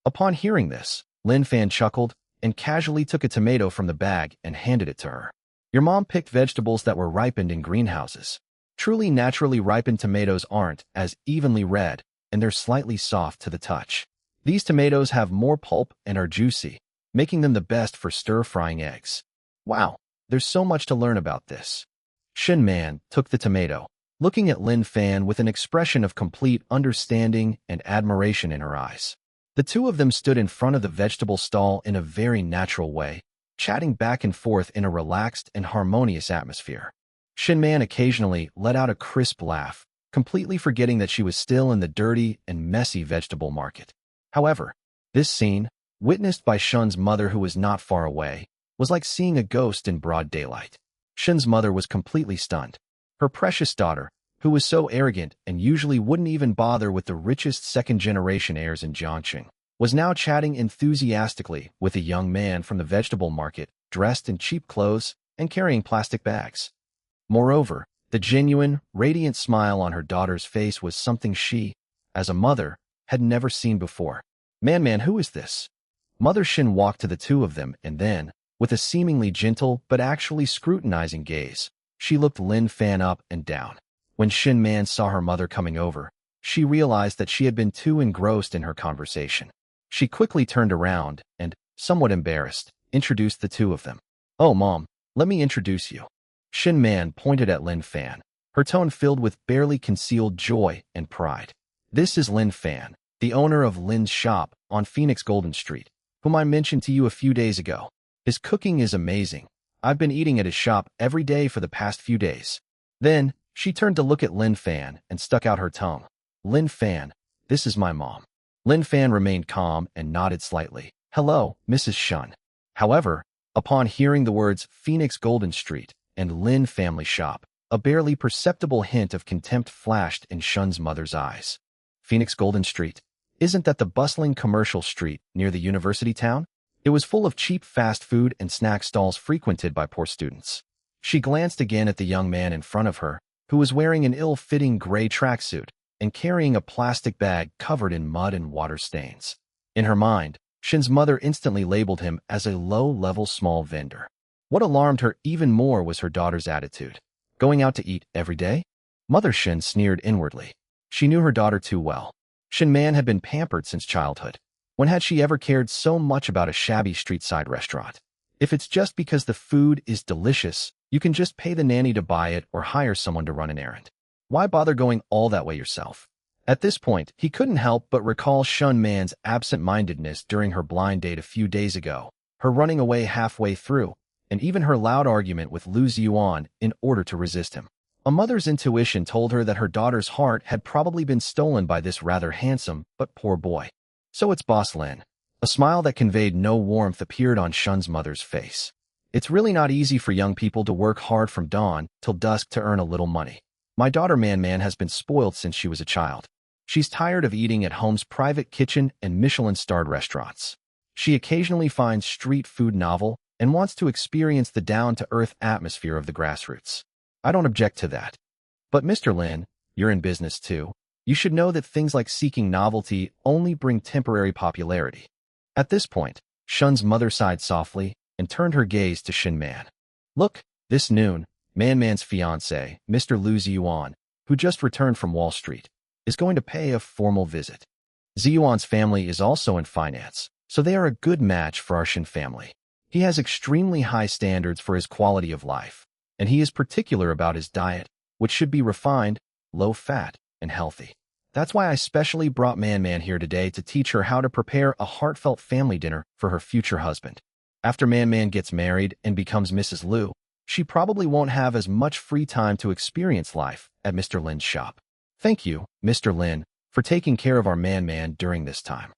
Upon hearing this, Lin Fan chuckled and casually took a tomato from the bag and handed it to her. "Your mom picked vegetables that were ripened in greenhouses. Truly naturally ripened tomatoes aren't as evenly red, and they're slightly soft to the touch. These tomatoes have more pulp and are juicy, making them the best for stir-frying eggs." Wow, there's so much to learn about this. Shin Man took the tomato, looking at Lin Fan with an expression of complete understanding and admiration in her eyes. The two of them stood in front of the vegetable stall in a very natural way, chatting back and forth in a relaxed and harmonious atmosphere. Shin Man occasionally let out a crisp laugh, completely forgetting that she was still in the dirty and messy vegetable market. However, this scene, witnessed by Shun's mother who was not far away, was like seeing a ghost in broad daylight. Shun's mother was completely stunned. Her precious daughter, who was so arrogant and usually wouldn't even bother with the richest second-generation heirs in Jiangqing, was now chatting enthusiastically with a young man from the vegetable market, dressed in cheap clothes and carrying plastic bags. Moreover, the genuine, radiant smile on her daughter's face was something she, as a mother, had never seen before. Man, who is this?" Mother Shin walked to the two of them and then, with a seemingly gentle but actually scrutinizing gaze, she looked Lin Fan up and down. When Shin Man saw her mother coming over, she realized that she had been too engrossed in her conversation. She quickly turned around and, somewhat embarrassed, introduced the two of them. "Oh, Mom, let me introduce you." Shin Man pointed at Lin Fan, her tone filled with barely concealed joy and pride. "This is Lin Fan, the owner of Lin's shop on Phoenix Golden Street, whom I mentioned to you a few days ago. His cooking is amazing. I've been eating at his shop every day for the past few days." Then, she turned to look at Lin Fan and stuck out her tongue. "Lin Fan, this is my mom." Lin Fan remained calm and nodded slightly. "Hello, Mrs. Shun." However, upon hearing the words Phoenix Golden Street and Lin family shop, a barely perceptible hint of contempt flashed in Shun's mother's eyes. "Phoenix Golden Street? Isn't that the bustling commercial street near the university town?" It was full of cheap fast food and snack stalls frequented by poor students. She glanced again at the young man in front of her, who was wearing an ill-fitting gray tracksuit and carrying a plastic bag covered in mud and water stains. In her mind, Shin's mother instantly labeled him as a low-level small vendor. What alarmed her even more was her daughter's attitude. Going out to eat every day? Mother Shin sneered inwardly. She knew her daughter too well. Shin Man had been pampered since childhood. When had she ever cared so much about a shabby street-side restaurant? If it's just because the food is delicious, you can just pay the nanny to buy it or hire someone to run an errand. Why bother going all that way yourself? At this point, he couldn't help but recall Shun Man's absent-mindedness during her blind date a few days ago, her running away halfway through, and even her loud argument with Lu Ziyuan in order to resist him. A mother's intuition told her that her daughter's heart had probably been stolen by this rather handsome but poor boy. "So it's Boss Lin." A smile that conveyed no warmth appeared on Shun's mother's face. "It's really not easy for young people to work hard from dawn till dusk to earn a little money. My daughter Man has been spoiled since she was a child. She's tired of eating at home's private kitchen and Michelin-starred restaurants. She occasionally finds street food novel and wants to experience the down-to-earth atmosphere of the grassroots. I don't object to that. But Mr. Lin, you're in business too. You should know that things like seeking novelty only bring temporary popularity." At this point, Shun's mother sighed softly and turned her gaze to Shin Man. "Look, this noon, Man's fiancé, Mr. Lu Ziyuan, who just returned from Wall Street, is going to pay a formal visit. Ziyuan's family is also in finance, so they are a good match for our Shin family. He has extremely high standards for his quality of life, and he is particular about his diet, which should be refined, low-fat, and healthy. That's why I specially brought Man here today to teach her how to prepare a heartfelt family dinner for her future husband. After Man gets married and becomes Mrs. Lu, she probably won't have as much free time to experience life at Mr. Lin's shop. Thank you, Mr. Lin, for taking care of our Man during this time."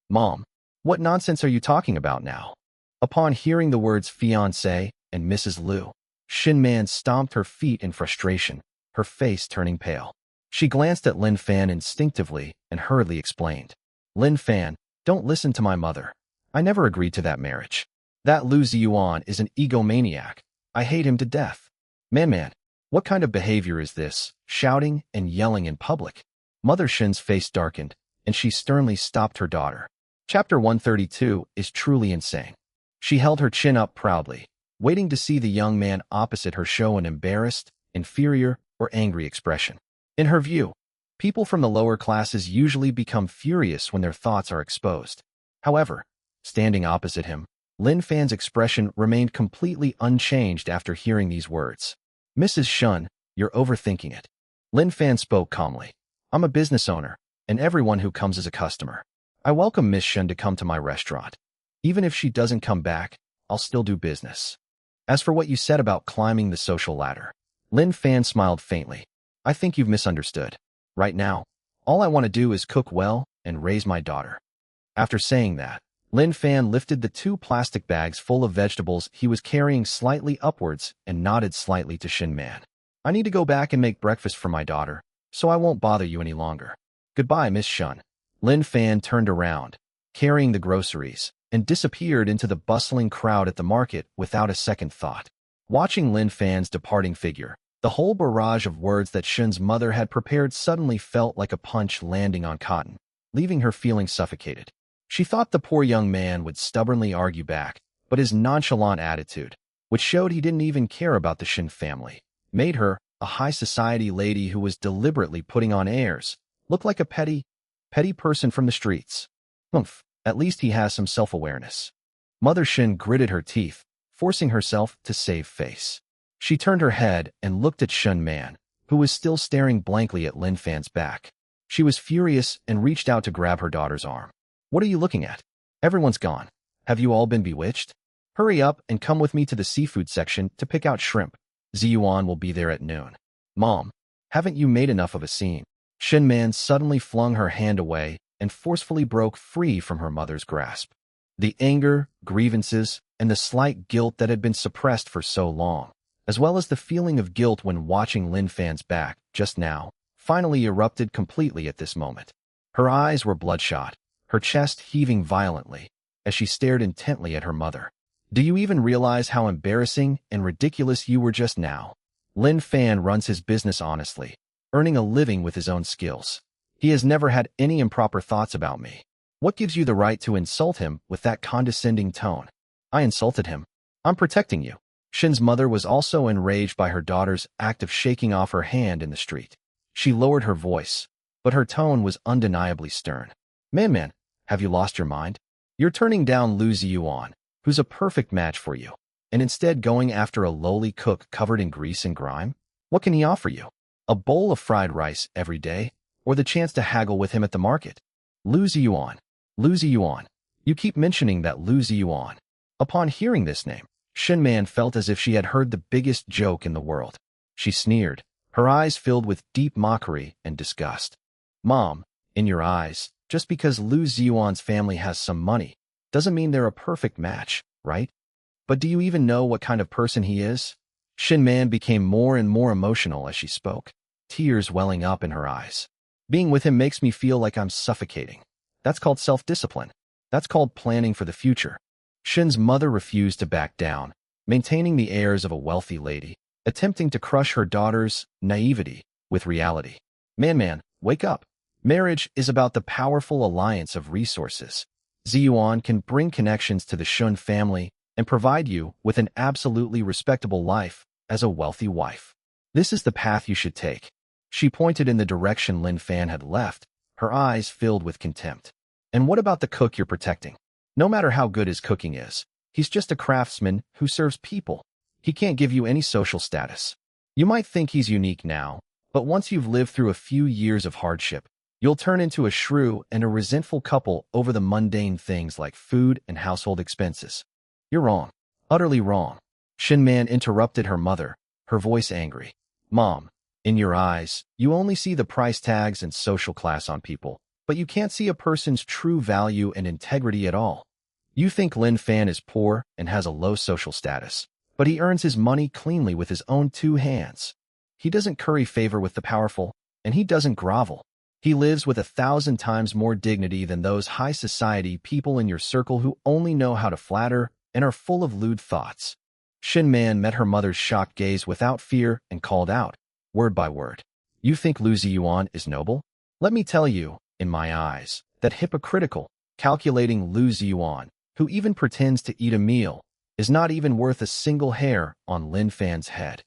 "Mom, what nonsense are you talking about now?" Upon hearing the words fiancé and Mrs. Lu, Shin Man stomped her feet in frustration, her face turning pale. She glanced at Lin Fan instinctively and hurriedly explained, "Lin Fan, don't listen to my mother. I never agreed to that marriage. That Lu Ziyuan is an egomaniac. I hate him to death. Man, what kind of behavior is this, shouting and yelling in public? Mother Shin's face darkened, and she sternly stopped her daughter. Chapter 132 is truly insane. She held her chin up proudly, waiting to see the young man opposite her show an embarrassed, inferior, or angry expression. In her view, people from the lower classes usually become furious when their thoughts are exposed. However, standing opposite him, Lin Fan's expression remained completely unchanged after hearing these words. Mrs. Shun, you're overthinking it. Lin Fan spoke calmly. I'm a business owner, and everyone who comes is a customer. I welcome Miss Shun to come to my restaurant. Even if she doesn't come back, I'll still do business. As for what you said about climbing the social ladder, Lin Fan smiled faintly. I think you've misunderstood. Right now, all I want to do is cook well and raise my daughter. After saying that, Lin Fan lifted the 2 plastic bags full of vegetables he was carrying slightly upwards and nodded slightly to Shin Man. I need to go back and make breakfast for my daughter, so I won't bother you any longer. Goodbye, Miss Shun. Lin Fan turned around, carrying the groceries, and disappeared into the bustling crowd at the market without a second thought. Watching Lin Fan's departing figure, the whole barrage of words that Shun's mother had prepared suddenly felt like a punch landing on cotton, leaving her feeling suffocated. She thought the poor young man would stubbornly argue back, but his nonchalant attitude, which showed he didn't even care about the Shin family, made her, a high society lady who was deliberately putting on airs, look like a petty person from the streets. Humph, at least he has some self-awareness. Mother Shin gritted her teeth, forcing herself to save face. She turned her head and looked at Shun Man, who was still staring blankly at Lin Fan's back. She was furious and reached out to grab her daughter's arm. What are you looking at? Everyone's gone. Have you all been bewitched? Hurry up and come with me to the seafood section to pick out shrimp. Ziyuan will be there at noon. Mom, haven't you made enough of a scene? Shin Man suddenly flung her hand away and forcefully broke free from her mother's grasp. The anger, grievances, and the slight guilt that had been suppressed for so long, as well as the feeling of guilt when watching Lin Fan's back just now, finally erupted completely at this moment. Her eyes were bloodshot, her chest heaving violently, as she stared intently at her mother. Do you even realize how embarrassing and ridiculous you were just now? Lin Fan runs his business honestly, earning a living with his own skills. He has never had any improper thoughts about me. What gives you the right to insult him with that condescending tone? I insulted him. I'm protecting you. Shin's mother was also enraged by her daughter's act of shaking off her hand in the street. She lowered her voice, but her tone was undeniably stern. Man, have you lost your mind? You're turning down Lu Ziyuan, who's a perfect match for you, and instead going after a lowly cook covered in grease and grime? What can he offer you? A bowl of fried rice every day, or the chance to haggle with him at the market? Lu Ziyuan. You keep mentioning that Lu Ziyuan. Upon hearing this name, Shin Man felt as if she had heard the biggest joke in the world. She sneered, her eyes filled with deep mockery and disgust. Mom, in your eyes, just because Lu Ziyuan's family has some money, doesn't mean they're a perfect match, right? But do you even know what kind of person he is? Shin Man became more and more emotional as she spoke, tears welling up in her eyes. Being with him makes me feel like I'm suffocating. That's called self-discipline. That's called planning for the future. Shin's mother refused to back down, maintaining the airs of a wealthy lady, attempting to crush her daughter's naivety with reality. Man, wake up. Marriage is about the powerful alliance of resources. Ziyuan can bring connections to the Shun family and provide you with an absolutely respectable life as a wealthy wife. This is the path you should take. She pointed in the direction Lin Fan had left, her eyes filled with contempt. And what about the cook you're protecting? No matter how good his cooking is, he's just a craftsman who serves people. He can't give you any social status. You might think he's unique now, but once you've lived through a few years of hardship, you'll turn into a shrew and a resentful couple over the mundane things like food and household expenses. You're wrong. Utterly wrong. Shin Man interrupted her mother, her voice angry. Mom, in your eyes, you only see the price tags and social class on people, but you can't see a person's true value and integrity at all. You think Lin Fan is poor and has a low social status, but he earns his money cleanly with his own 2 hands. He doesn't curry favor with the powerful, and he doesn't grovel. He lives with 1,000 times more dignity than those high society people in your circle who only know how to flatter and are full of lewd thoughts. Shin Man met her mother's shocked gaze without fear and called out, word by word, "You think Lu Ziyuan is noble? Let me tell you, in my eyes, that hypocritical, calculating Lu Ziyuan, who even pretends to eat a meal, is not even worth a single hair on Lin Fan's head.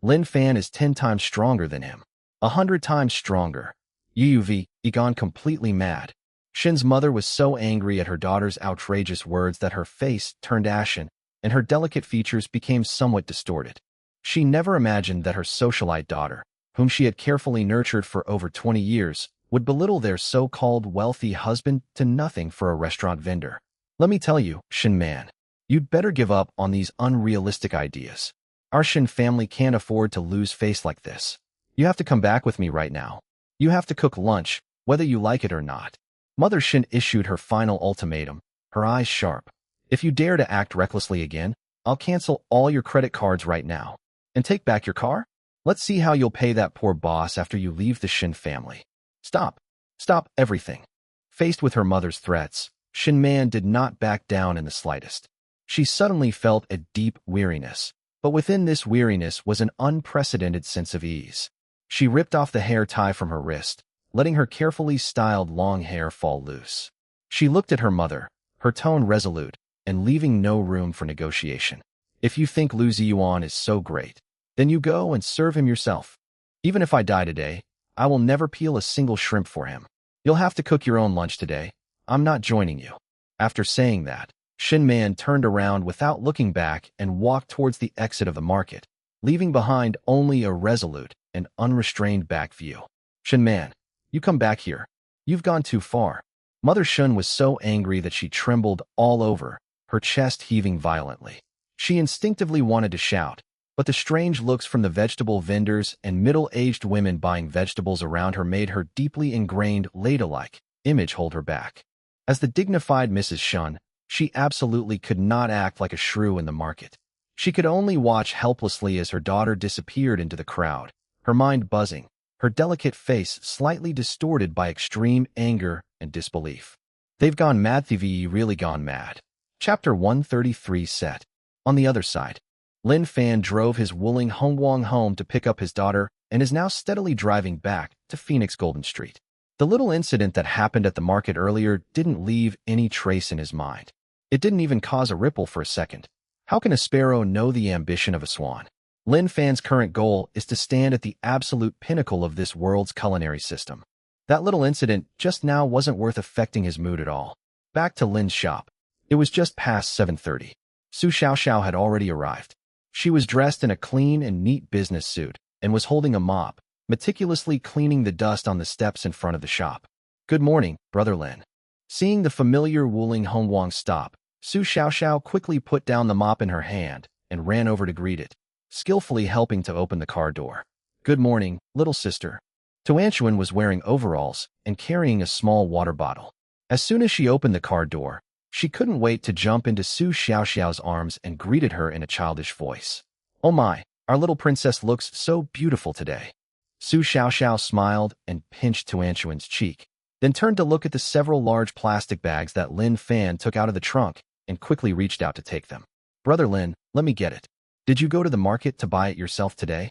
Lin Fan is 10 times stronger than him, 100 times stronger." Yuvi, gone completely mad. Shin's mother was so angry at her daughter's outrageous words that her face turned ashen and her delicate features became somewhat distorted. She never imagined that her socialite daughter, whom she had carefully nurtured for over 20 years, would belittle their so-called wealthy husband to nothing for a restaurant vendor. "Let me tell you, Shin Man, you'd better give up on these unrealistic ideas. Our Shin family can't afford to lose face like this. You have to come back with me right now. You have to cook lunch, whether you like it or not." Mother Shin issued her final ultimatum, her eyes sharp. "If you dare to act recklessly again, I'll cancel all your credit cards right now. And take back your car? Let's see how you'll pay that poor boss after you leave the Shin family. Stop. Stop everything." Faced with her mother's threats, Shin Man did not back down in the slightest. She suddenly felt a deep weariness, but within this weariness was an unprecedented sense of ease. She ripped off the hair tie from her wrist, letting her carefully styled long hair fall loose. She looked at her mother, her tone resolute, and leaving no room for negotiation. "If you think Lu Ziyuan is so great, then you go and serve him yourself. Even if I die today, I will never peel a single shrimp for him. You'll have to cook your own lunch today. I'm not joining you." After saying that, Shin Man turned around without looking back and walked towards the exit of the market, leaving behind only a resolute and unrestrained back view. "Shin Man, you come back here. You've gone too far." Mother Shun was so angry that she trembled all over, her chest heaving violently. She instinctively wanted to shout, but the strange looks from the vegetable vendors and middle-aged women buying vegetables around her made her deeply ingrained ladylike image hold her back. As the dignified Mrs. Shun, she absolutely could not act like a shrew in the market. She could only watch helplessly as her daughter disappeared into the crowd, her mind buzzing, her delicate face slightly distorted by extreme anger and disbelief. "They've gone mad. TV really gone mad." Chapter 133 set. On the other side, Lin Fan drove his Wuling Hongguang home to pick up his daughter and is now steadily driving back to Phoenix Golden Street. The little incident that happened at the market earlier didn't leave any trace in his mind. It didn't even cause a ripple for a second. How can a sparrow know the ambition of a swan? Lin Fan's current goal is to stand at the absolute pinnacle of this world's culinary system. That little incident just now wasn't worth affecting his mood at all. Back to Lin's shop. It was just past 7:30. Su Xiaoxiao had already arrived. She was dressed in a clean and neat business suit and was holding a mop, meticulously cleaning the dust on the steps in front of the shop. "Good morning, Brother Lin." Seeing the familiar Wuling Hongguang stop, Su Xiaoxiao quickly put down the mop in her hand and ran over to greet it, skillfully helping to open the car door. "Good morning, little sister." Tuanshuan was wearing overalls and carrying a small water bottle. As soon as she opened the car door, she couldn't wait to jump into Su Xiaoxiao's arms and greeted her in a childish voice. "Oh my, our little princess looks so beautiful today." Su Xiaoxiao smiled and pinched Tuanshuan's cheek, then turned to look at the several large plastic bags that Lin Fan took out of the trunk and quickly reached out to take them. "Brother Lin, let me get it. Did you go to the market to buy it yourself today?"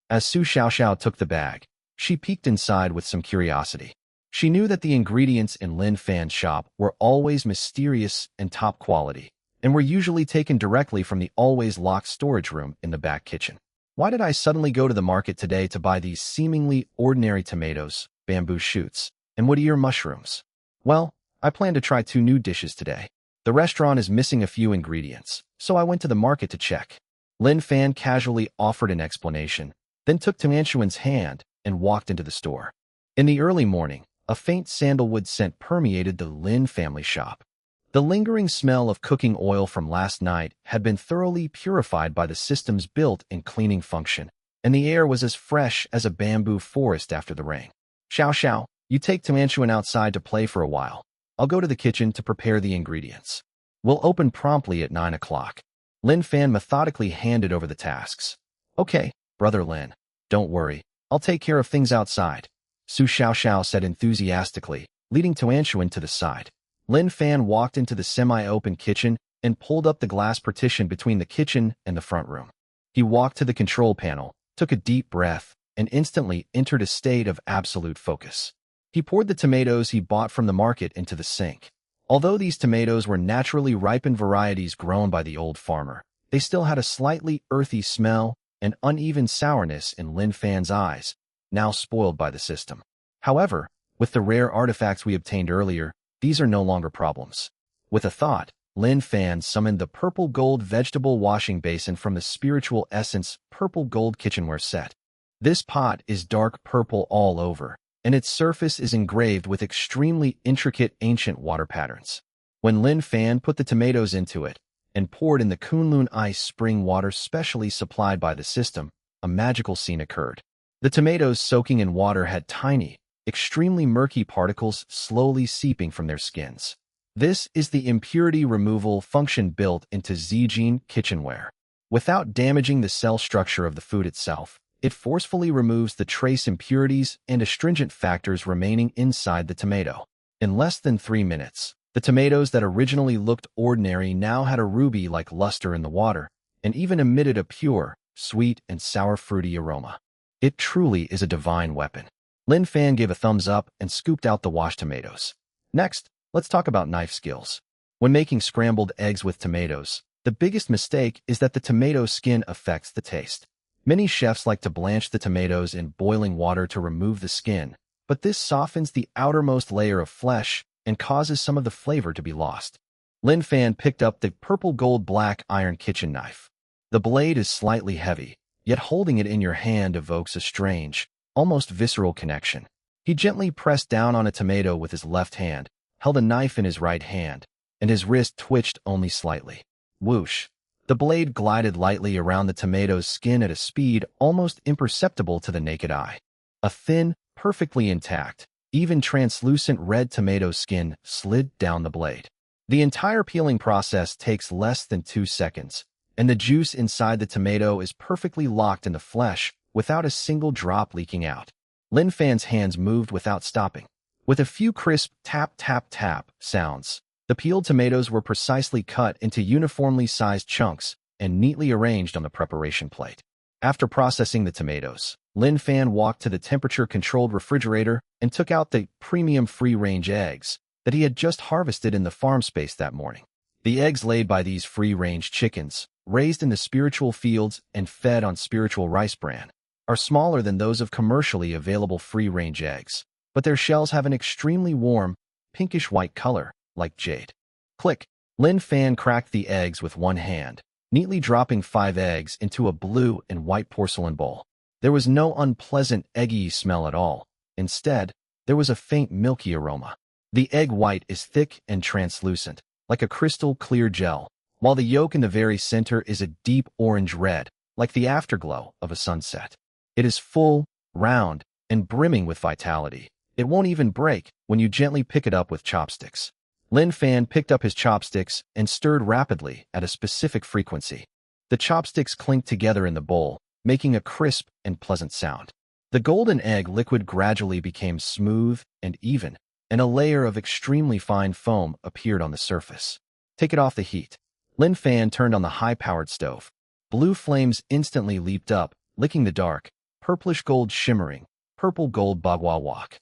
As Su Xiaoxiao took the bag, she peeked inside with some curiosity. She knew that the ingredients in Lin Fan's shop were always mysterious and top quality, and were usually taken directly from the always locked storage room in the back kitchen. "Why did I suddenly go to the market today to buy these seemingly ordinary tomatoes, bamboo shoots, and wood-ear mushrooms?" "Well, I plan to try 2 new dishes today. The restaurant is missing a few ingredients, so I went to the market to check." Lin Fan casually offered an explanation, then took Tuanshuan's hand and walked into the store. In the early morning, a faint sandalwood scent permeated the Lin family shop. The lingering smell of cooking oil from last night had been thoroughly purified by the system's built-in cleaning function, and the air was as fresh as a bamboo forest after the rain. "Xiao Xiao, you take Tuanshuan outside to play for a while. I'll go to the kitchen to prepare the ingredients. We'll open promptly at 9 o'clock. Lin Fan methodically handed over the tasks. "Okay, Brother Lin. Don't worry. I'll take care of things outside." Su Xiaoxiao said enthusiastically, leading Tuanshuan to the side. Lin Fan walked into the semi-open kitchen and pulled up the glass partition between the kitchen and the front room. He walked to the control panel, took a deep breath, and instantly entered a state of absolute focus. He poured the tomatoes he bought from the market into the sink. Although these tomatoes were naturally ripened varieties grown by the old farmer, they still had a slightly earthy smell and uneven sourness in Lin Fan's eyes, now spoiled by the system. However, with the rare artifacts we obtained earlier, these are no longer problems. With a thought, Lin Fan summoned the purple gold vegetable washing basin from the Spiritual Essence purple gold kitchenware set. This pot is dark purple all over, and its surface is engraved with extremely intricate ancient water patterns. When Lin Fan put the tomatoes into it and poured in the Kunlun ice spring water specially supplied by the system, a magical scene occurred. The tomatoes soaking in water had tiny, extremely murky particles slowly seeping from their skins. This is the impurity removal function built into Zijin kitchenware. Without damaging the cell structure of the food itself, it forcefully removes the trace impurities and astringent factors remaining inside the tomato. In less than 3 minutes, the tomatoes that originally looked ordinary now had a ruby-like luster in the water, and even emitted a pure, sweet, and sour fruity aroma. It truly is a divine weapon. Lin Fan gave a thumbs up and scooped out the washed tomatoes. Next, let's talk about knife skills. When making scrambled eggs with tomatoes, the biggest mistake is that the tomato skin affects the taste. Many chefs like to blanch the tomatoes in boiling water to remove the skin, but this softens the outermost layer of flesh and causes some of the flavor to be lost. Lin Fan picked up the purple gold black iron kitchen knife. The blade is slightly heavy, yet holding it in your hand evokes a strange, almost visceral connection. He gently pressed down on a tomato with his left hand, held a knife in his right hand, and his wrist twitched only slightly. Whoosh! The blade glided lightly around the tomato's skin at a speed almost imperceptible to the naked eye. A thin, perfectly intact, even translucent red tomato skin slid down the blade. The entire peeling process takes less than 2 seconds, and the juice inside the tomato is perfectly locked in the flesh without a single drop leaking out. Lin Fan's hands moved without stopping. With a few crisp tap-tap-tap sounds, the peeled tomatoes were precisely cut into uniformly sized chunks and neatly arranged on the preparation plate. After processing the tomatoes, Lin Fan walked to the temperature-controlled refrigerator and took out the premium free-range eggs that he had just harvested in the farm space that morning. The eggs laid by these free-range chickens, raised in the spiritual fields and fed on spiritual rice bran, are smaller than those of commercially available free-range eggs, but their shells have an extremely warm, pinkish-white color, like jade. Click! Lin Fan cracked the eggs with one hand, neatly dropping 5 eggs into a blue and white porcelain bowl. There was no unpleasant eggy smell at all. Instead, there was a faint milky aroma. The egg white is thick and translucent, like a crystal clear gel, while the yolk in the very center is a deep orange red, like the afterglow of a sunset. It is full, round, and brimming with vitality. It won't even break when you gently pick it up with chopsticks. Lin Fan picked up his chopsticks and stirred rapidly at a specific frequency. The chopsticks clinked together in the bowl, making a crisp and pleasant sound. The golden egg liquid gradually became smooth and even, and a layer of extremely fine foam appeared on the surface. Take it off the heat. Lin Fan turned on the high-powered stove. Blue flames instantly leaped up, licking the dark, purplish gold shimmering, purple gold bagua wok.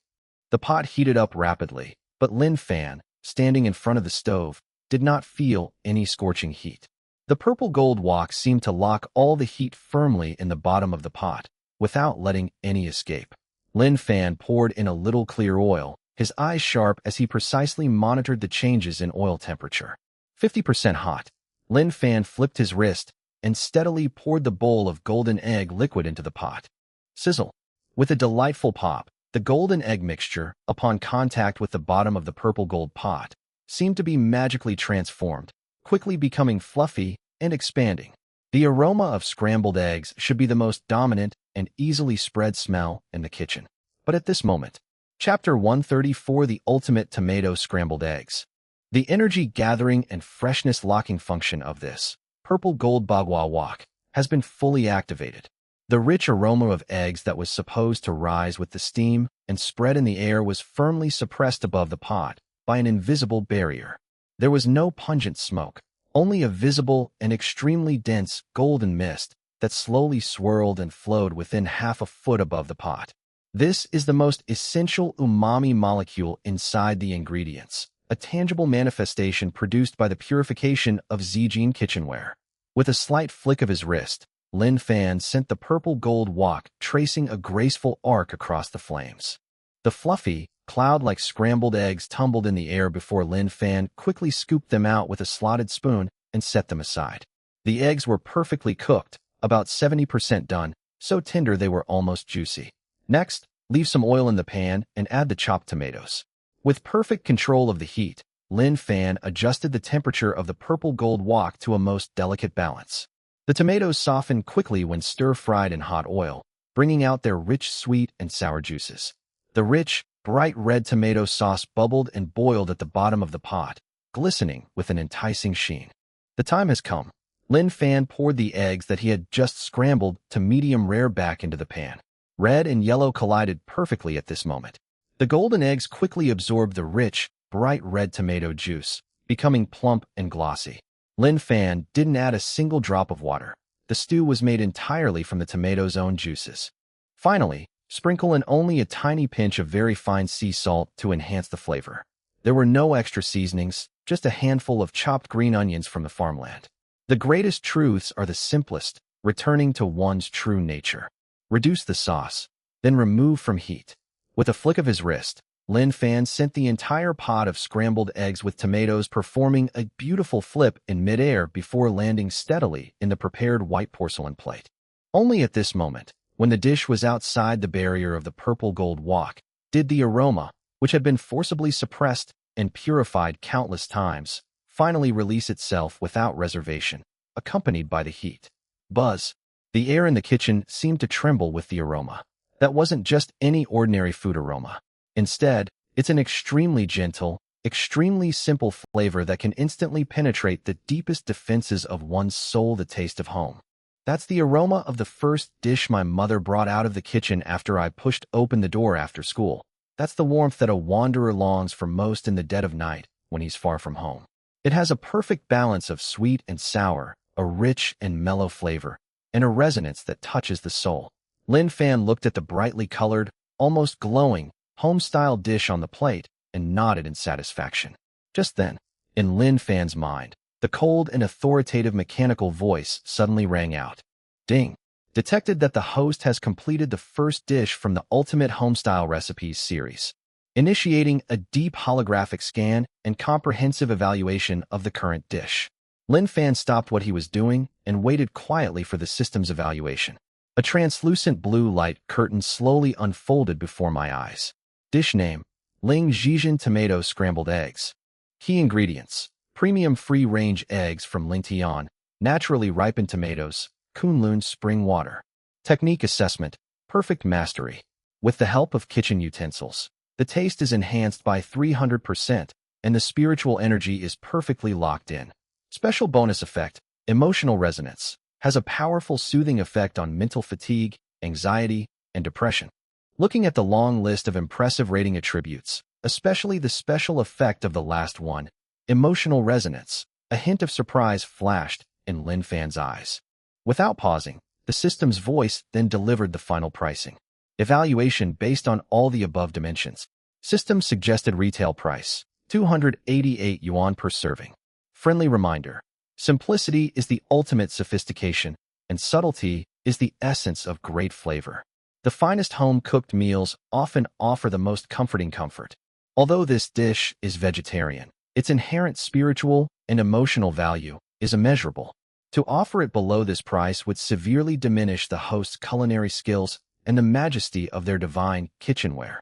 The pot heated up rapidly, but Lin Fan, standing in front of the stove, did not feel any scorching heat. The purple gold wok seemed to lock all the heat firmly in the bottom of the pot, without letting any escape. Lin Fan poured in a little clear oil, his eyes sharp as he precisely monitored the changes in oil temperature. 50% hot. Lin Fan flipped his wrist and steadily poured the bowl of golden egg liquid into the pot. Sizzle. With a delightful pop, the golden egg mixture, upon contact with the bottom of the purple gold pot, seemed to be magically transformed, quickly becoming fluffy and expanding. The aroma of scrambled eggs should be the most dominant and easily spread smell in the kitchen. But at this moment, Chapter 134, The Ultimate Tomato Scrambled Eggs. The energy gathering and freshness locking function of this purple gold bagua wok has been fully activated. The rich aroma of eggs that was supposed to rise with the steam and spread in the air was firmly suppressed above the pot by an invisible barrier. There was no pungent smoke, only a visible and extremely dense golden mist that slowly swirled and flowed within half a foot above the pot. This is the most essential umami molecule inside the ingredients, a tangible manifestation produced by the purification of Zijin kitchenware. With a slight flick of his wrist, Lin Fan sent the purple gold wok tracing a graceful arc across the flames. The fluffy, cloud-like scrambled eggs tumbled in the air before Lin Fan quickly scooped them out with a slotted spoon and set them aside. The eggs were perfectly cooked, about 70% done, so tender they were almost juicy. Next, leave some oil in the pan and add the chopped tomatoes. With perfect control of the heat, Lin Fan adjusted the temperature of the purple gold wok to a most delicate balance. The tomatoes softened quickly when stir-fried in hot oil, bringing out their rich sweet and sour juices. The rich, bright red tomato sauce bubbled and boiled at the bottom of the pot, glistening with an enticing sheen. The time has come. Lin Fan poured the eggs that he had just scrambled to medium rare back into the pan. Red and yellow collided perfectly at this moment. The golden eggs quickly absorbed the rich, bright red tomato juice, becoming plump and glossy. Lin Fan didn't add a single drop of water. The stew was made entirely from the tomato's own juices. Finally, sprinkle in only a tiny pinch of very fine sea salt to enhance the flavor. There were no extra seasonings, just a handful of chopped green onions from the farmland. The greatest truths are the simplest, returning to one's true nature. Reduce the sauce, then remove from heat. With a flick of his wrist, Lin Fan sent the entire pot of scrambled eggs with tomatoes performing a beautiful flip in midair before landing steadily in the prepared white porcelain plate. Only at this moment, when the dish was outside the barrier of the purple gold wok, did the aroma, which had been forcibly suppressed and purified countless times, finally release itself without reservation, accompanied by the heat. Buzz. The air in the kitchen seemed to tremble with the aroma. That wasn't just any ordinary food aroma. Instead, it's an extremely gentle, extremely simple flavor that can instantly penetrate the deepest defenses of one's soul, the taste of home. That's the aroma of the first dish my mother brought out of the kitchen after I pushed open the door after school. That's the warmth that a wanderer longs for most in the dead of night when he's far from home. It has a perfect balance of sweet and sour, a rich and mellow flavor, and a resonance that touches the soul. Lin Fan looked at the brightly colored, almost glowing, home-style dish on the plate and nodded in satisfaction. Just then, in Lin Fan's mind, the cold and authoritative mechanical voice suddenly rang out. Ding! Detected that the host has completed the first dish from the Ultimate Homestyle Recipes series, initiating a deep holographic scan and comprehensive evaluation of the current dish. Lin Fan stopped what he was doing and waited quietly for the system's evaluation. A translucent blue light curtain slowly unfolded before my eyes. Dish name: Ling Zhejian Tomato Scrambled Eggs. Key ingredients: premium free-range eggs from Lingtian, naturally ripened tomatoes, Kunlun spring water. Technique assessment: perfect mastery. With the help of kitchen utensils, the taste is enhanced by 300%, and the spiritual energy is perfectly locked in. Special bonus effect: emotional resonance. Has a powerful soothing effect on mental fatigue, anxiety, and depression. Looking at the long list of impressive rating attributes, especially the special effect of the last one, emotional resonance, a hint of surprise flashed in Lin Fan's eyes. Without pausing, the system's voice then delivered the final pricing. Evaluation based on all the above dimensions. System suggested retail price: 288 yuan per serving. Friendly reminder: simplicity is the ultimate sophistication, and subtlety is the essence of great flavor. The finest home-cooked meals often offer the most comforting comfort. Although this dish is vegetarian, its inherent spiritual and emotional value is immeasurable. To offer it below this price would severely diminish the host's culinary skills and the majesty of their divine kitchenware.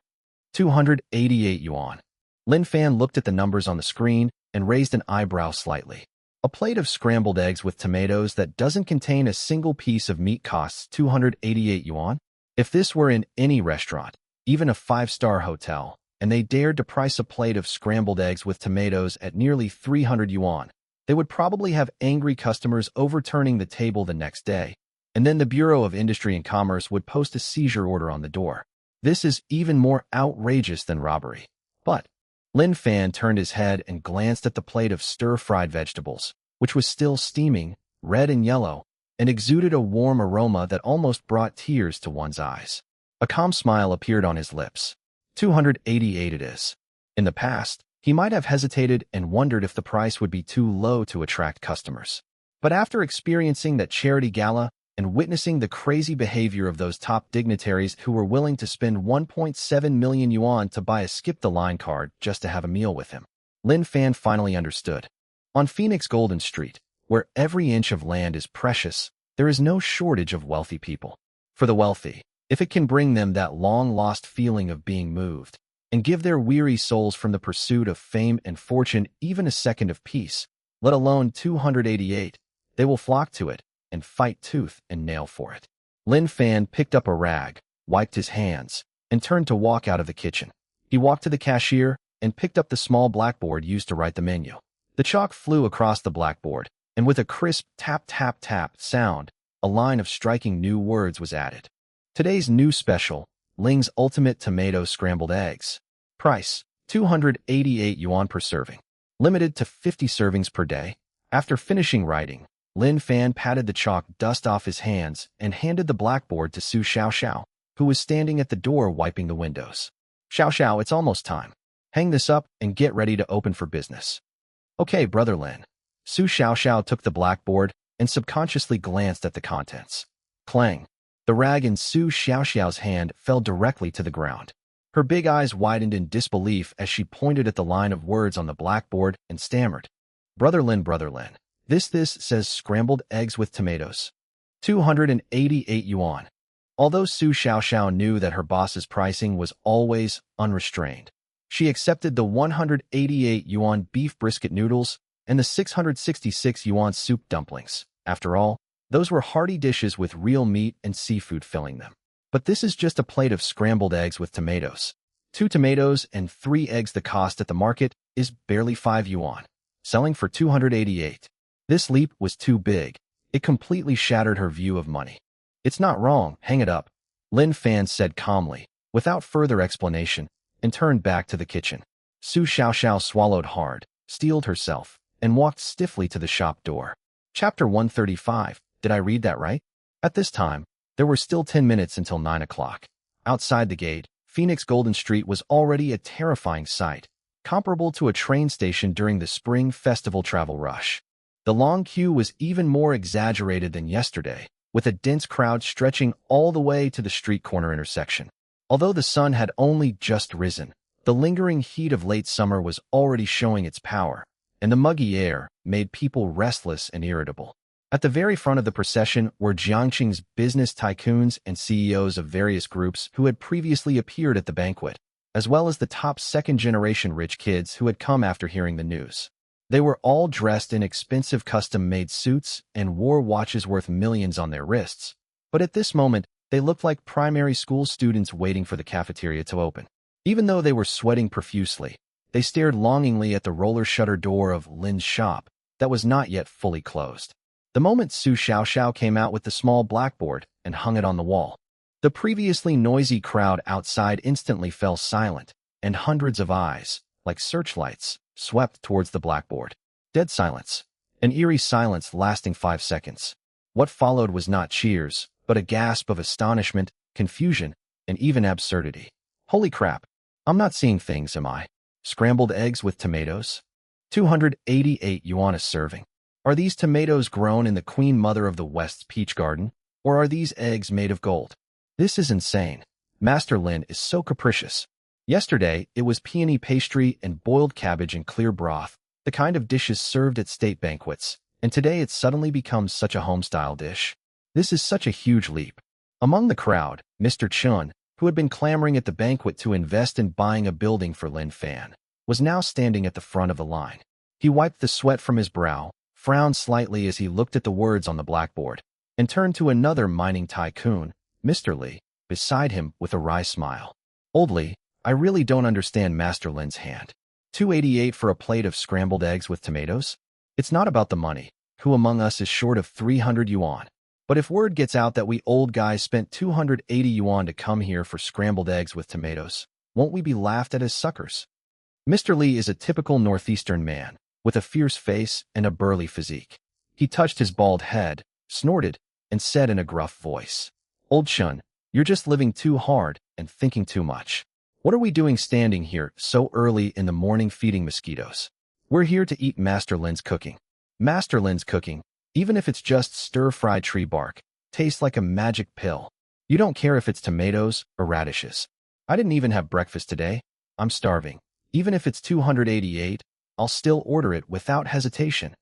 288 yuan. Lin Fan looked at the numbers on the screen and raised an eyebrow slightly. A plate of scrambled eggs with tomatoes that doesn't contain a single piece of meat costs 288 yuan? If this were in any restaurant, even a 5-star hotel, and they dared to price a plate of scrambled eggs with tomatoes at nearly 300 yuan, they would probably have angry customers overturning the table the next day. and then the Bureau of Industry and Commerce would post a seizure order on the door. This is even more outrageous than robbery. But Lin Fan turned his head and glanced at the plate of stir-fried vegetables, which was still steaming, red and yellow, and exuded a warm aroma that almost brought tears to one's eyes. A calm smile appeared on his lips. 288 it is. In the past, he might have hesitated and wondered if the price would be too low to attract customers. But after experiencing that charity gala and witnessing the crazy behavior of those top dignitaries who were willing to spend 1.7 million yuan to buy a skip-the-line card just to have a meal with him, Lin Fan finally understood. On Phoenix Golden Street, where every inch of land is precious, there is no shortage of wealthy people. For the wealthy, if it can bring them that long-lost feeling of being moved, and give their weary souls from the pursuit of fame and fortune even a second of peace, let alone 288, they will flock to it and fight tooth and nail for it. Lin Fan picked up a rag, wiped his hands, and turned to walk out of the kitchen. He walked to the cashier and picked up the small blackboard used to write the menu. The chalk flew across the blackboard, and with a crisp tap-tap-tap sound, a line of striking new words was added. Today's new special, Ling's Ultimate Tomato Scrambled Eggs. Price, 288 yuan per serving. Limited to 50 servings per day. After finishing writing, Lin Fan patted the chalk dust off his hands and handed the blackboard to Su Xiaoxiao, who was standing at the door wiping the windows. Xiaoxiao, it's almost time. Hang this up and get ready to open for business. Okay, Brother Lin. Su Xiaoxiao took the blackboard and subconsciously glanced at the contents. Clang. The rag in Su Xiaoxiao's hand fell directly to the ground. Her big eyes widened in disbelief as she pointed at the line of words on the blackboard and stammered. Brother Lin, this says scrambled eggs with tomatoes. 288 yuan. Although Su Xiaoxiao knew that her boss's pricing was always unrestrained, she accepted the 188 yuan beef brisket noodles and the 666 yuan soup dumplings. After all, those were hearty dishes with real meat and seafood filling them. But this is just a plate of scrambled eggs with tomatoes. 2 tomatoes and 3 eggs. The cost at the market is barely 5 yuan, selling for 288. This leap was too big. It completely shattered her view of money. It's not wrong, hang it up, Lin Fan said calmly, without further explanation, and turned back to the kitchen. Su Xiaoxiao swallowed hard, steeled herself, and walked stiffly to the shop door. Chapter 135. Did I read that right? At this time, there were still 10 minutes until 9 o'clock. Outside the gate, Phoenix Golden Street was already a terrifying sight, comparable to a train station during the spring festival travel rush. The long queue was even more exaggerated than yesterday, with a dense crowd stretching all the way to the street corner intersection. Although the sun had only just risen, the lingering heat of late summer was already showing its power, and the muggy air made people restless and irritable. At the very front of the procession were Jiangqing's business tycoons and CEOs of various groups who had previously appeared at the banquet, as well as the top second-generation rich kids who had come after hearing the news. They were all dressed in expensive custom-made suits and wore watches worth millions on their wrists, but at this moment, they looked like primary school students waiting for the cafeteria to open. Even though they were sweating profusely, they stared longingly at the roller shutter door of Lin's shop that was not yet fully closed. The moment Su Xiaoxiao came out with the small blackboard and hung it on the wall, the previously noisy crowd outside instantly fell silent, and hundreds of eyes, like searchlights, swept towards the blackboard. Dead silence. An eerie silence lasting 5 seconds. What followed was not cheers, but a gasp of astonishment, confusion, and even absurdity. Holy crap. I'm not seeing things, am I? Scrambled eggs with tomatoes? 288 yuan a serving. Are these tomatoes grown in the Queen Mother of the West's peach garden, or are these eggs made of gold? This is insane. Master Lin is so capricious. Yesterday, it was peony pastry and boiled cabbage in clear broth, the kind of dishes served at state banquets, and today it's suddenly become such a home-style dish. This is such a huge leap. Among the crowd, Mr. Chun, who had been clamoring at the banquet to invest in buying a building for Lin Fan, was now standing at the front of the line. He wiped the sweat from his brow, frowned slightly as he looked at the words on the blackboard, and turned to another mining tycoon, Mr. Li, beside him with a wry smile. Old Li, I really don't understand Master Lin's hand. 288 for a plate of scrambled eggs with tomatoes? It's not about the money. Who among us is short of 300 yuan? But if word gets out that we old guys spent 280 yuan to come here for scrambled eggs with tomatoes, won't we be laughed at as suckers? Mr. Lee is a typical northeastern man, with a fierce face and a burly physique. He touched his bald head, snorted, and said in a gruff voice, "Old Shun, you're just living too hard and thinking too much. What are we doing standing here so early in the morning feeding mosquitoes? We're here to eat Master Lin's cooking. Master Lin's cooking, even if it's just stir-fried tree bark, tastes like a magic pill. You don't care if it's tomatoes or radishes. I didn't even have breakfast today. I'm starving. Even if it's 288, I'll still order it without hesitation."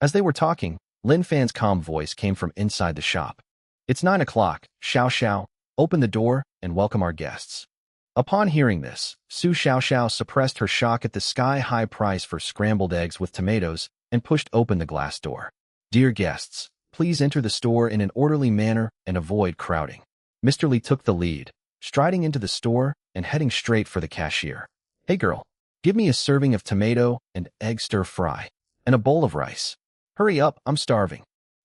As they were talking, Lin Fan's calm voice came from inside the shop. "It's 9 o'clock, Xiao Xiao. Open the door and welcome our guests." Upon hearing this, Su Xiao Xiao suppressed her shock at the sky-high price for scrambled eggs with tomatoes and pushed open the glass door. "Dear guests, please enter the store in an orderly manner and avoid crowding." Mr. Lee took the lead, striding into the store and heading straight for the cashier. "Hey girl, give me a serving of tomato and egg stir-fry, and a bowl of rice. Hurry up, I'm starving."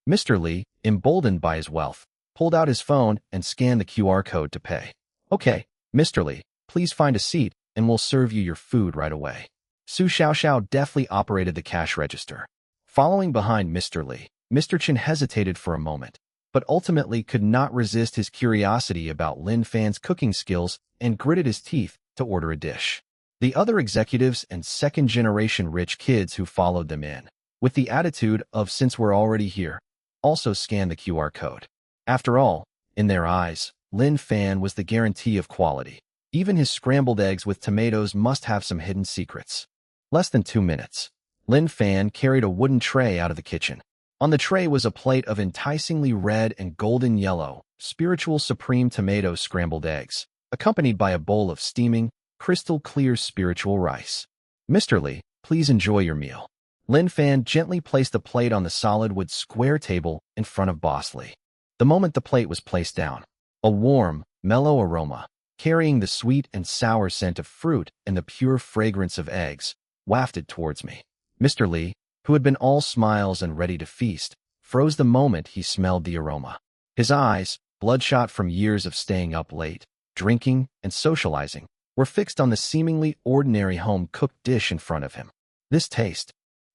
Mr. Lee, emboldened by his wealth, pulled out his phone and scanned the QR code to pay. "Okay, Mr. Lee, please find a seat and we'll serve you your food right away." Su Xiao Xiao deftly operated the cash register. Following behind Mr. Lee, Mr. Chen hesitated for a moment, but ultimately could not resist his curiosity about Lin Fan's cooking skills and gritted his teeth to order a dish. The other executives and second-generation rich kids who followed them in, with the attitude of "since we're already here," also scanned the QR code. After all, in their eyes, Lin Fan was the guarantee of quality. Even his scrambled eggs with tomatoes must have some hidden secrets. Less than 2 minutes, Lin Fan carried a wooden tray out of the kitchen. On the tray was a plate of enticingly red and golden yellow, spiritual supreme tomato scrambled eggs, accompanied by a bowl of steaming, crystal-clear spiritual rice. "Mr. Lee, please enjoy your meal." Lin Fan gently placed the plate on the solid wood square table in front of Boss Lee. The moment the plate was placed down, a warm, mellow aroma, carrying the sweet and sour scent of fruit and the pure fragrance of eggs, wafted towards me. Mr. Lee, who had been all smiles and ready to feast, froze the moment he smelled the aroma. His eyes, bloodshot from years of staying up late, drinking, and socializing, were fixed on the seemingly ordinary home-cooked dish in front of him. This taste.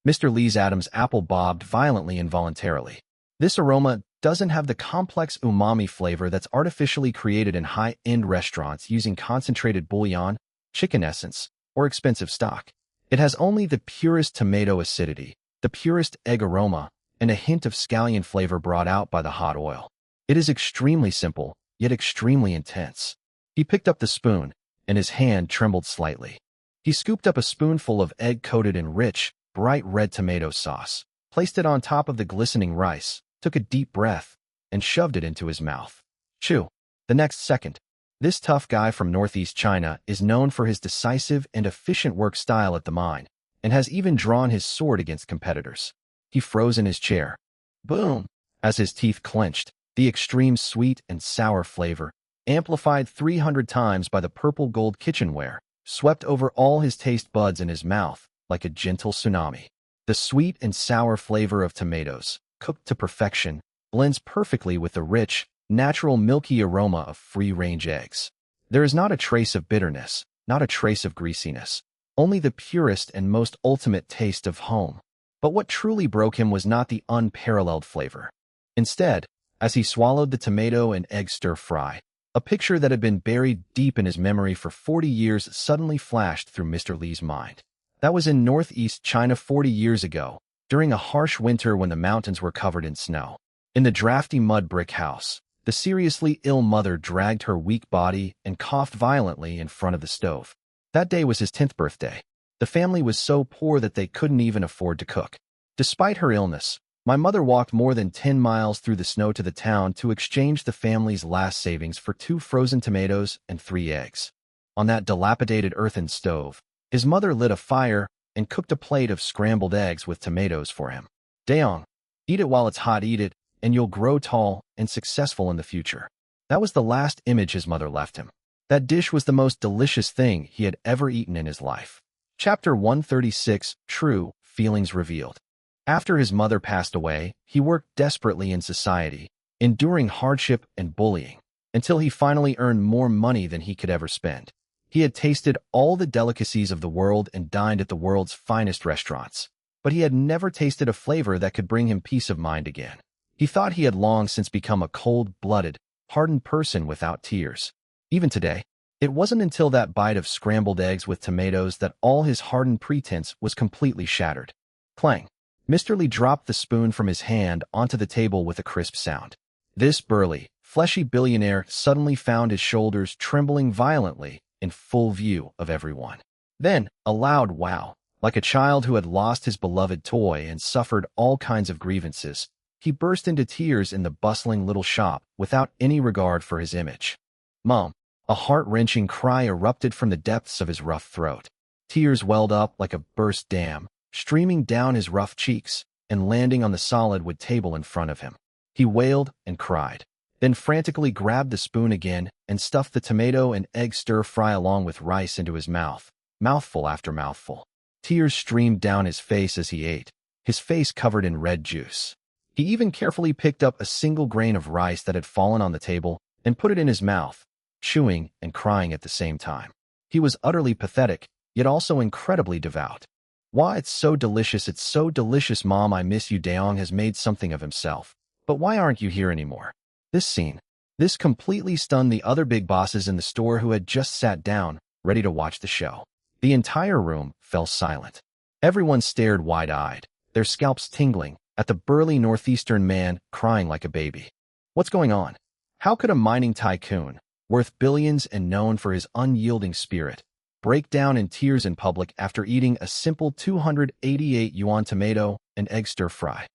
Mr. Lee's Adam's apple bobbed violently involuntarily. This aroma doesn't have the complex umami flavor that's artificially created in high-end restaurants using concentrated bouillon, chicken essence, or expensive stock. It has only the purest tomato acidity, the purest egg aroma, and a hint of scallion flavor brought out by the hot oil. It is extremely simple, yet extremely intense. He picked up the spoon, and his hand trembled slightly. He scooped up a spoonful of egg-coated and rich, bright red tomato sauce, placed it on top of the glistening rice, took a deep breath, and shoved it into his mouth. Chew. The next second, this tough guy from Northeast China is known for his decisive and efficient work style at the mine, and has even drawn his sword against competitors. He froze in his chair. Boom! As his teeth clenched, the extreme sweet and sour flavor, amplified 300 times by the purple gold kitchenware, swept over all his taste buds in his mouth like a gentle tsunami. The sweet and sour flavor of tomatoes, cooked to perfection, blends perfectly with the rich, natural milky aroma of free-range eggs. There is not a trace of bitterness, not a trace of greasiness, only the purest and most ultimate taste of home. But what truly broke him was not the unparalleled flavor. Instead, as he swallowed the tomato and egg stir-fry, a picture that had been buried deep in his memory for 40 years suddenly flashed through Mr. Lee's mind. That was in Northeast China 40 years ago, during a harsh winter when the mountains were covered in snow. In the drafty mud brick house, the seriously ill mother dragged her weak body and coughed violently in front of the stove. That day was his 10th birthday. The family was so poor that they couldn't even afford to cook. Despite her illness, my mother walked more than 10 miles through the snow to the town to exchange the family's last savings for 2 frozen tomatoes and 3 eggs. On that dilapidated earthen stove, his mother lit a fire and cooked a plate of scrambled eggs with tomatoes for him. Daong, eat it while it's hot, eat it, and you'll grow tall and successful in the future. That was the last image his mother left him. That dish was the most delicious thing he had ever eaten in his life. Chapter 136, True Feelings Revealed. After his mother passed away, he worked desperately in society, enduring hardship and bullying, until he finally earned more money than he could ever spend. He had tasted all the delicacies of the world and dined at the world's finest restaurants, but he had never tasted a flavor that could bring him peace of mind again. He thought he had long since become a cold-blooded, hardened person without tears. Even today, it wasn't until that bite of scrambled eggs with tomatoes that all his hardened pretense was completely shattered. Clang! Mr. Lee dropped the spoon from his hand onto the table with a crisp sound. This burly, fleshy billionaire suddenly found his shoulders trembling violently in full view of everyone. Then, a loud wow, like a child who had lost his beloved toy and suffered all kinds of grievances, he burst into tears in the bustling little shop without any regard for his image. Mom! A heart-wrenching cry erupted from the depths of his rough throat. Tears welled up like a burst dam, streaming down his rough cheeks and landing on the solid wood table in front of him. He wailed and cried, then frantically grabbed the spoon again and stuffed the tomato and egg stir-fry along with rice into his mouth, mouthful after mouthful. Tears streamed down his face as he ate, his face covered in red juice. He even carefully picked up a single grain of rice that had fallen on the table and put it in his mouth, chewing and crying at the same time. He was utterly pathetic, yet also incredibly devout. Why, it's so delicious, Mom, I miss you. Daeong has made something of himself. But why aren't you here anymore? This completely stunned the other big bosses in the store who had just sat down, ready to watch the show. The entire room fell silent. Everyone stared wide-eyed, their scalps tingling, at the burly northeastern man crying like a baby. What's going on? How could a mining tycoon, worth billions and known for his unyielding spirit, break down in tears in public after eating a simple 288 yuan tomato and egg stir-fry?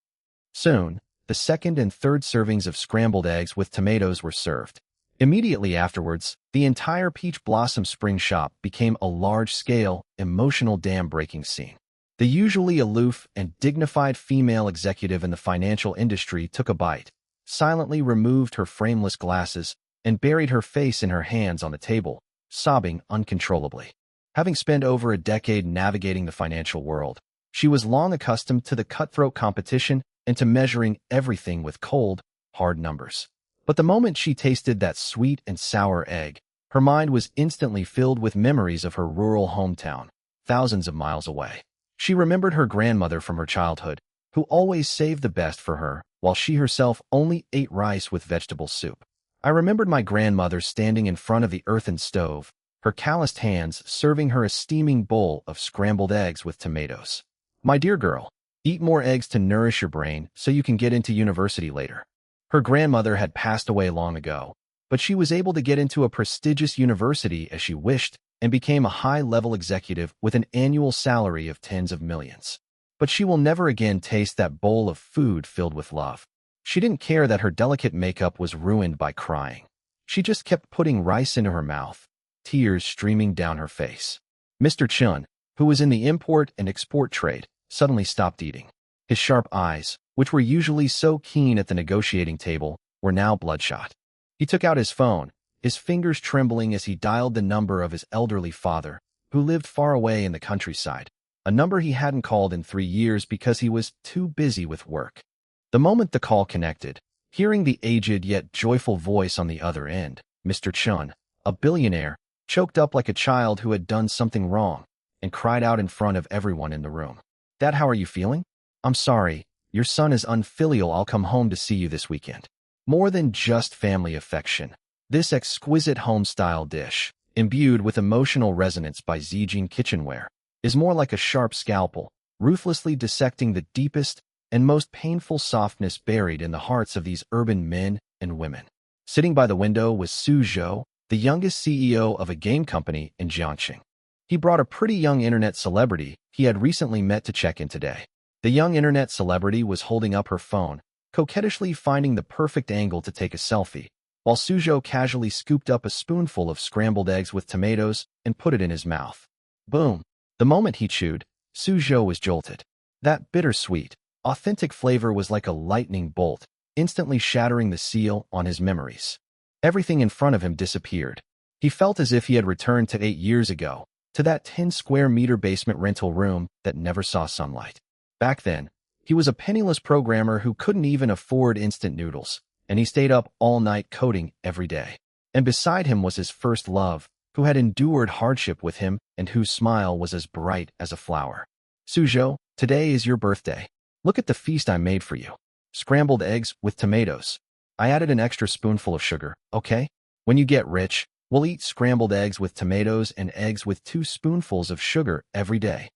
Soon, the second and third servings of scrambled eggs with tomatoes were served. Immediately afterwards, the entire Peach Blossom Spring shop became a large-scale, emotional dam-breaking scene. The usually aloof and dignified female executive in the financial industry took a bite, silently removed her frameless glasses, and buried her face in her hands on the table, sobbing uncontrollably. Having spent over a decade navigating the financial world, she was long accustomed to the cutthroat competition and to measuring everything with cold, hard numbers. But the moment she tasted that sweet and sour egg, her mind was instantly filled with memories of her rural hometown, thousands of miles away. She remembered her grandmother from her childhood, who always saved the best for her, while she herself only ate rice with vegetable soup. I remembered my grandmother standing in front of the earthen stove, her calloused hands serving her a steaming bowl of scrambled eggs with tomatoes. My dear girl, eat more eggs to nourish your brain so you can get into university later. Her grandmother had passed away long ago, but she was able to get into a prestigious university as she wished and became a high-level executive with an annual salary of tens of millions. But she will never again taste that bowl of food filled with love. She didn't care that her delicate makeup was ruined by crying. She just kept putting rice into her mouth, tears streaming down her face. Mr. Chun, who was in the import and export trade, suddenly stopped eating. His sharp eyes, which were usually so keen at the negotiating table, were now bloodshot. He took out his phone, his fingers trembling as he dialed the number of his elderly father, who lived far away in the countryside, a number he hadn't called in 3 years because he was too busy with work. The moment the call connected, hearing the aged yet joyful voice on the other end, Mr. Chun, a billionaire, choked up like a child who had done something wrong, and cried out in front of everyone in the room. Dad, how are you feeling? I'm sorry, your son is unfilial. I'll come home to see you this weekend. More than just family affection, this exquisite home-style dish, imbued with emotional resonance by Zijin kitchenware, is more like a sharp scalpel, ruthlessly dissecting the deepest and most painful softness buried in the hearts of these urban men and women. Sitting by the window was Su Zhou, the youngest CEO of a game company in Jiangxing. He brought a pretty young internet celebrity he had recently met to check in today. The young internet celebrity was holding up her phone, coquettishly finding the perfect angle to take a selfie, while Su Zhou casually scooped up a spoonful of scrambled eggs with tomatoes and put it in his mouth. Boom! The moment he chewed, Su Zhou was jolted. That bittersweet, authentic flavor was like a lightning bolt, instantly shattering the seal on his memories. Everything in front of him disappeared. He felt as if he had returned to 8 years ago, to that 10-square-meter basement rental room that never saw sunlight. Back then, he was a penniless programmer who couldn't even afford instant noodles, and he stayed up all night coding every day. And beside him was his first love, who had endured hardship with him and whose smile was as bright as a flower. Suzhou, today is your birthday. Look at the feast I made for you. Scrambled eggs with tomatoes. I added an extra spoonful of sugar, okay? When you get rich, we'll eat scrambled eggs with tomatoes and eggs with 2 spoonfuls of sugar every day.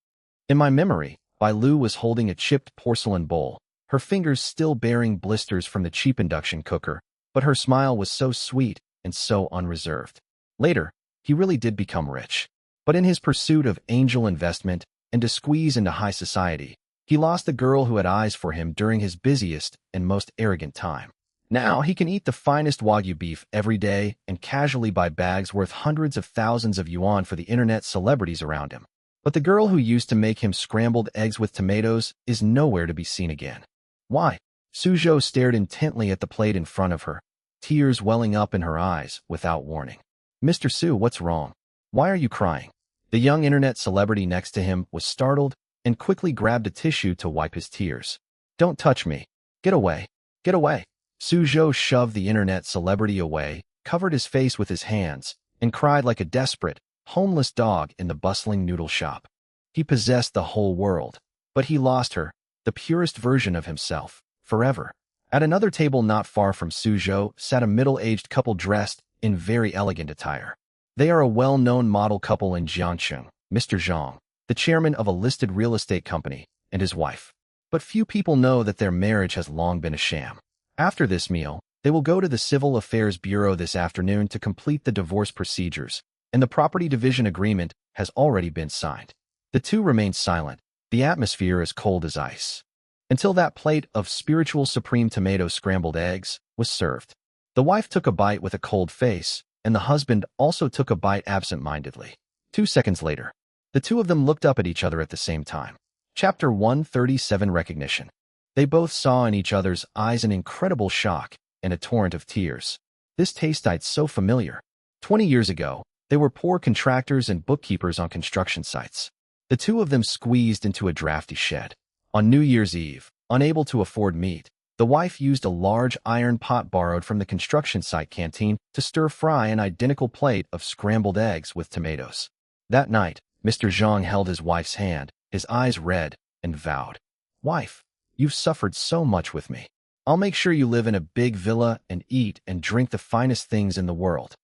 In my memory, Bai Lu was holding a chipped porcelain bowl, her fingers still bearing blisters from the cheap induction cooker, but her smile was so sweet and so unreserved. Later, he really did become rich. But in his pursuit of angel investment and to squeeze into high society, he lost the girl who had eyes for him during his busiest and most arrogant time. Now he can eat the finest Wagyu beef every day and casually buy bags worth hundreds of thousands of yuan for the internet celebrities around him. But the girl who used to make him scrambled eggs with tomatoes is nowhere to be seen again. Why? Suzhou stared intently at the plate in front of her, tears welling up in her eyes without warning. Mr. Su, what's wrong? Why are you crying? The young internet celebrity next to him was startled and quickly grabbed a tissue to wipe his tears. Don't touch me. Get away. Get away. Suzhou shoved the internet celebrity away, covered his face with his hands, and cried like a desperate, homeless dog in the bustling noodle shop. He possessed the whole world, but he lost her, the purest version of himself, forever. At another table not far from Suzhou sat a middle-aged couple dressed in very elegant attire. They are a well-known model couple in Jiangcheng, Mr. Zhang, the chairman of a listed real estate company, and his wife. But few people know that their marriage has long been a sham. After this meal, they will go to the Civil Affairs Bureau this afternoon to complete the divorce procedures, and the property division agreement has already been signed. The two remain silent, the atmosphere as cold as ice. Until that plate of spiritual supreme tomato scrambled eggs was served. The wife took a bite with a cold face, and the husband also took a bite absent-mindedly. 2 seconds later, the two of them looked up at each other at the same time. Chapter 137 Recognition. They both saw in each other's eyes an incredible shock and a torrent of tears. This taste died so familiar. 20 years ago, they were poor contractors and bookkeepers on construction sites. The two of them squeezed into a drafty shed. On New Year's Eve, unable to afford meat, the wife used a large iron pot borrowed from the construction site canteen to stir-fry an identical plate of scrambled eggs with tomatoes. That night, Mr. Zhang held his wife's hand, his eyes red, and vowed, "Wife, you've suffered so much with me. I'll make sure you live in a big villa and eat and drink the finest things in the world."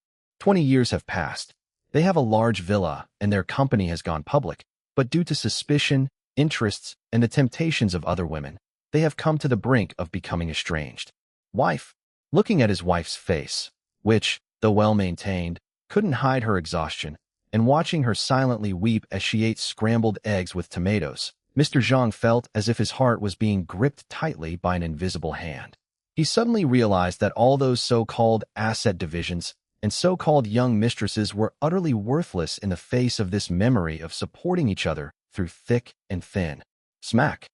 20 years have passed. They have a large villa and their company has gone public, but due to suspicion, interests, and the temptations of other women, they have come to the brink of becoming estranged. Wife, looking at his wife's face, which, though well-maintained, couldn't hide her exhaustion, and watching her silently weep as she ate scrambled eggs with tomatoes, Mr. Zhang felt as if his heart was being gripped tightly by an invisible hand. He suddenly realized that all those so-called asset divisions and so-called young mistresses were utterly worthless in the face of this memory of supporting each other through thick and thin. Smack!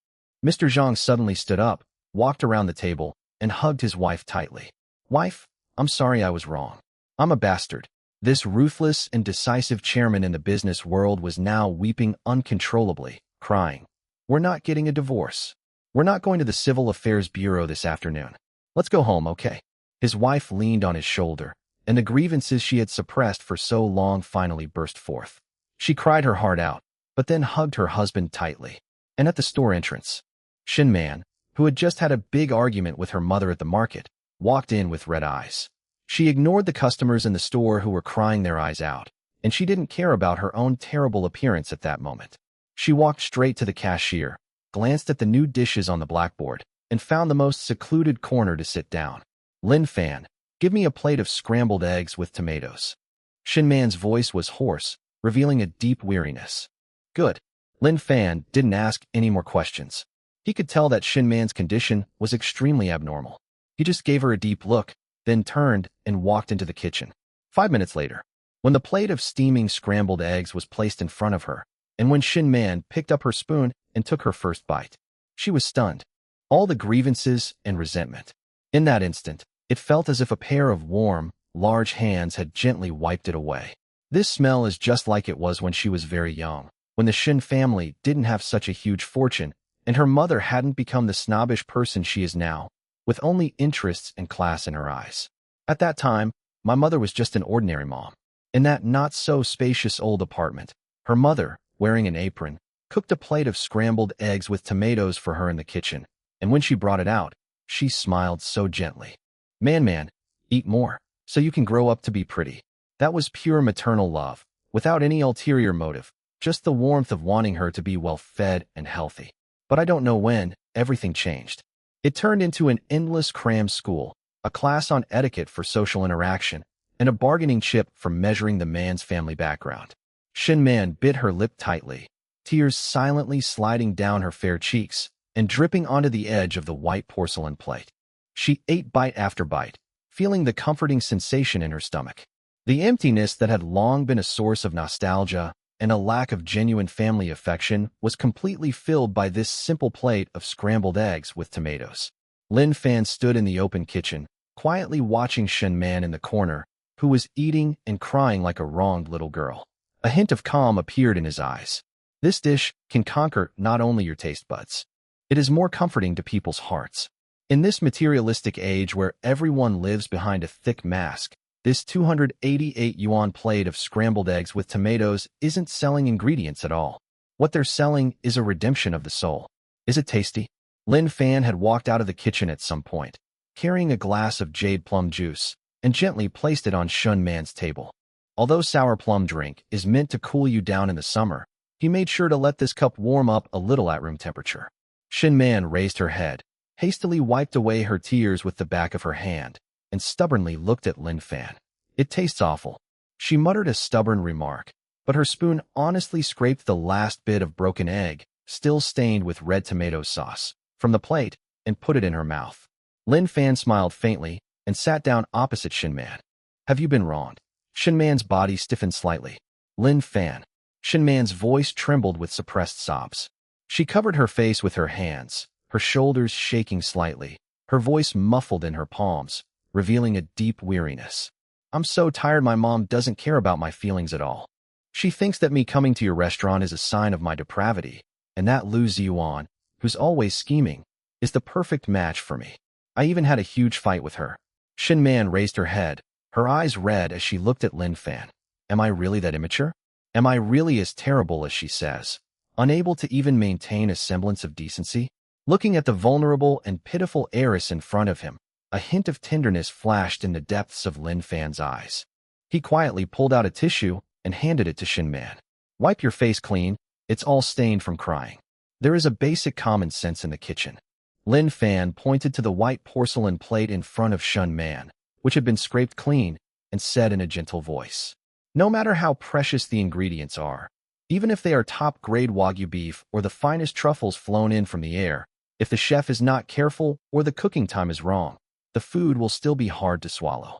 Mr. Zhang suddenly stood up, walked around the table, and hugged his wife tightly. "Wife, I'm sorry I was wrong. I'm a bastard." This ruthless and decisive chairman in the business world was now weeping uncontrollably, crying, "We're not getting a divorce. We're not going to the Civil Affairs Bureau this afternoon. Let's go home, okay?" His wife leaned on his shoulder, and the grievances she had suppressed for so long finally burst forth. She cried her heart out, but then hugged her husband tightly. And at the store entrance, Shin Man, who had just had a big argument with her mother at the market, walked in with red eyes. She ignored the customers in the store who were crying their eyes out, and she didn't care about her own terrible appearance at that moment. She walked straight to the cashier, glanced at the new dishes on the blackboard, and found the most secluded corner to sit down. "Lin Fan, give me a plate of scrambled eggs with tomatoes." Shin Man's voice was hoarse, revealing a deep weariness. "Good." Lin Fan didn't ask any more questions. He could tell that Shin Man's condition was extremely abnormal. He just gave her a deep look, then turned and walked into the kitchen. 5 minutes later, when the plate of steaming scrambled eggs was placed in front of her, and when Shin Man picked up her spoon and took her first bite, she was stunned. All the grievances and resentment. In that instant, it felt as if a pair of warm, large hands had gently wiped it away. This smell is just like it was when she was very young, when the Shin family didn't have such a huge fortune, and her mother hadn't become the snobbish person she is now. with only interests and class in her eyes. At that time, my mother was just an ordinary mom. In that not-so-spacious old apartment, her mother, wearing an apron, cooked a plate of scrambled eggs with tomatoes for her in the kitchen, and when she brought it out, she smiled so gently. Man, eat more, so you can grow up to be pretty. That was pure maternal love, without any ulterior motive, just the warmth of wanting her to be well-fed and healthy. But I don't know when, everything changed. It turned into an endless cram school, a class on etiquette for social interaction, and a bargaining chip for measuring the man's family background. Shin Man bit her lip tightly, tears silently sliding down her fair cheeks and dripping onto the edge of the white porcelain plate. She ate bite after bite, feeling the comforting sensation in her stomach. The emptiness that had long been a source of nostalgia and a lack of genuine family affection was completely filled by this simple plate of scrambled eggs with tomatoes. Lin Fan stood in the open kitchen, quietly watching Shin Man in the corner, who was eating and crying like a wronged little girl. A hint of calm appeared in his eyes. This dish can conquer not only your taste buds. It is more comforting to people's hearts. In this materialistic age where everyone lives behind a thick mask, this 288 yuan plate of scrambled eggs with tomatoes isn't selling ingredients at all. What they're selling is a redemption of the soul. Is it tasty? Lin Fan had walked out of the kitchen at some point, carrying a glass of jade plum juice, and gently placed it on Shun Man's table. Although sour plum drink is meant to cool you down in the summer, he made sure to let this cup warm up a little at room temperature. Shin Man raised her head, hastily wiped away her tears with the back of her hand, and stubbornly looked at Lin Fan. It tastes awful. She muttered a stubborn remark, but her spoon honestly scraped the last bit of broken egg, still stained with red tomato sauce, from the plate and put it in her mouth. Lin Fan smiled faintly and sat down opposite Shin Man. Have you been wronged? Shin Man's body stiffened slightly. Lin Fan. Shin Man's voice trembled with suppressed sobs. She covered her face with her hands, her shoulders shaking slightly, her voice muffled in her palms, revealing a deep weariness. I'm so tired my mom doesn't care about my feelings at all. She thinks that me coming to your restaurant is a sign of my depravity, and that Lu Ziyuan, who's always scheming, is the perfect match for me. I even had a huge fight with her. Shin Man raised her head, her eyes red as she looked at Lin Fan. Am I really that immature? Am I really as terrible as she says? Unable to even maintain a semblance of decency? Looking at the vulnerable and pitiful heiress in front of him, a hint of tenderness flashed in the depths of Lin Fan's eyes. He quietly pulled out a tissue and handed it to Shin Man. Wipe your face clean, it's all stained from crying. There is a basic common sense in the kitchen. Lin Fan pointed to the white porcelain plate in front of Shun Man, which had been scraped clean, and said in a gentle voice, no matter how precious the ingredients are, even if they are top-grade Wagyu beef or the finest truffles flown in from the air, if the chef is not careful or the cooking time is wrong, the food will still be hard to swallow.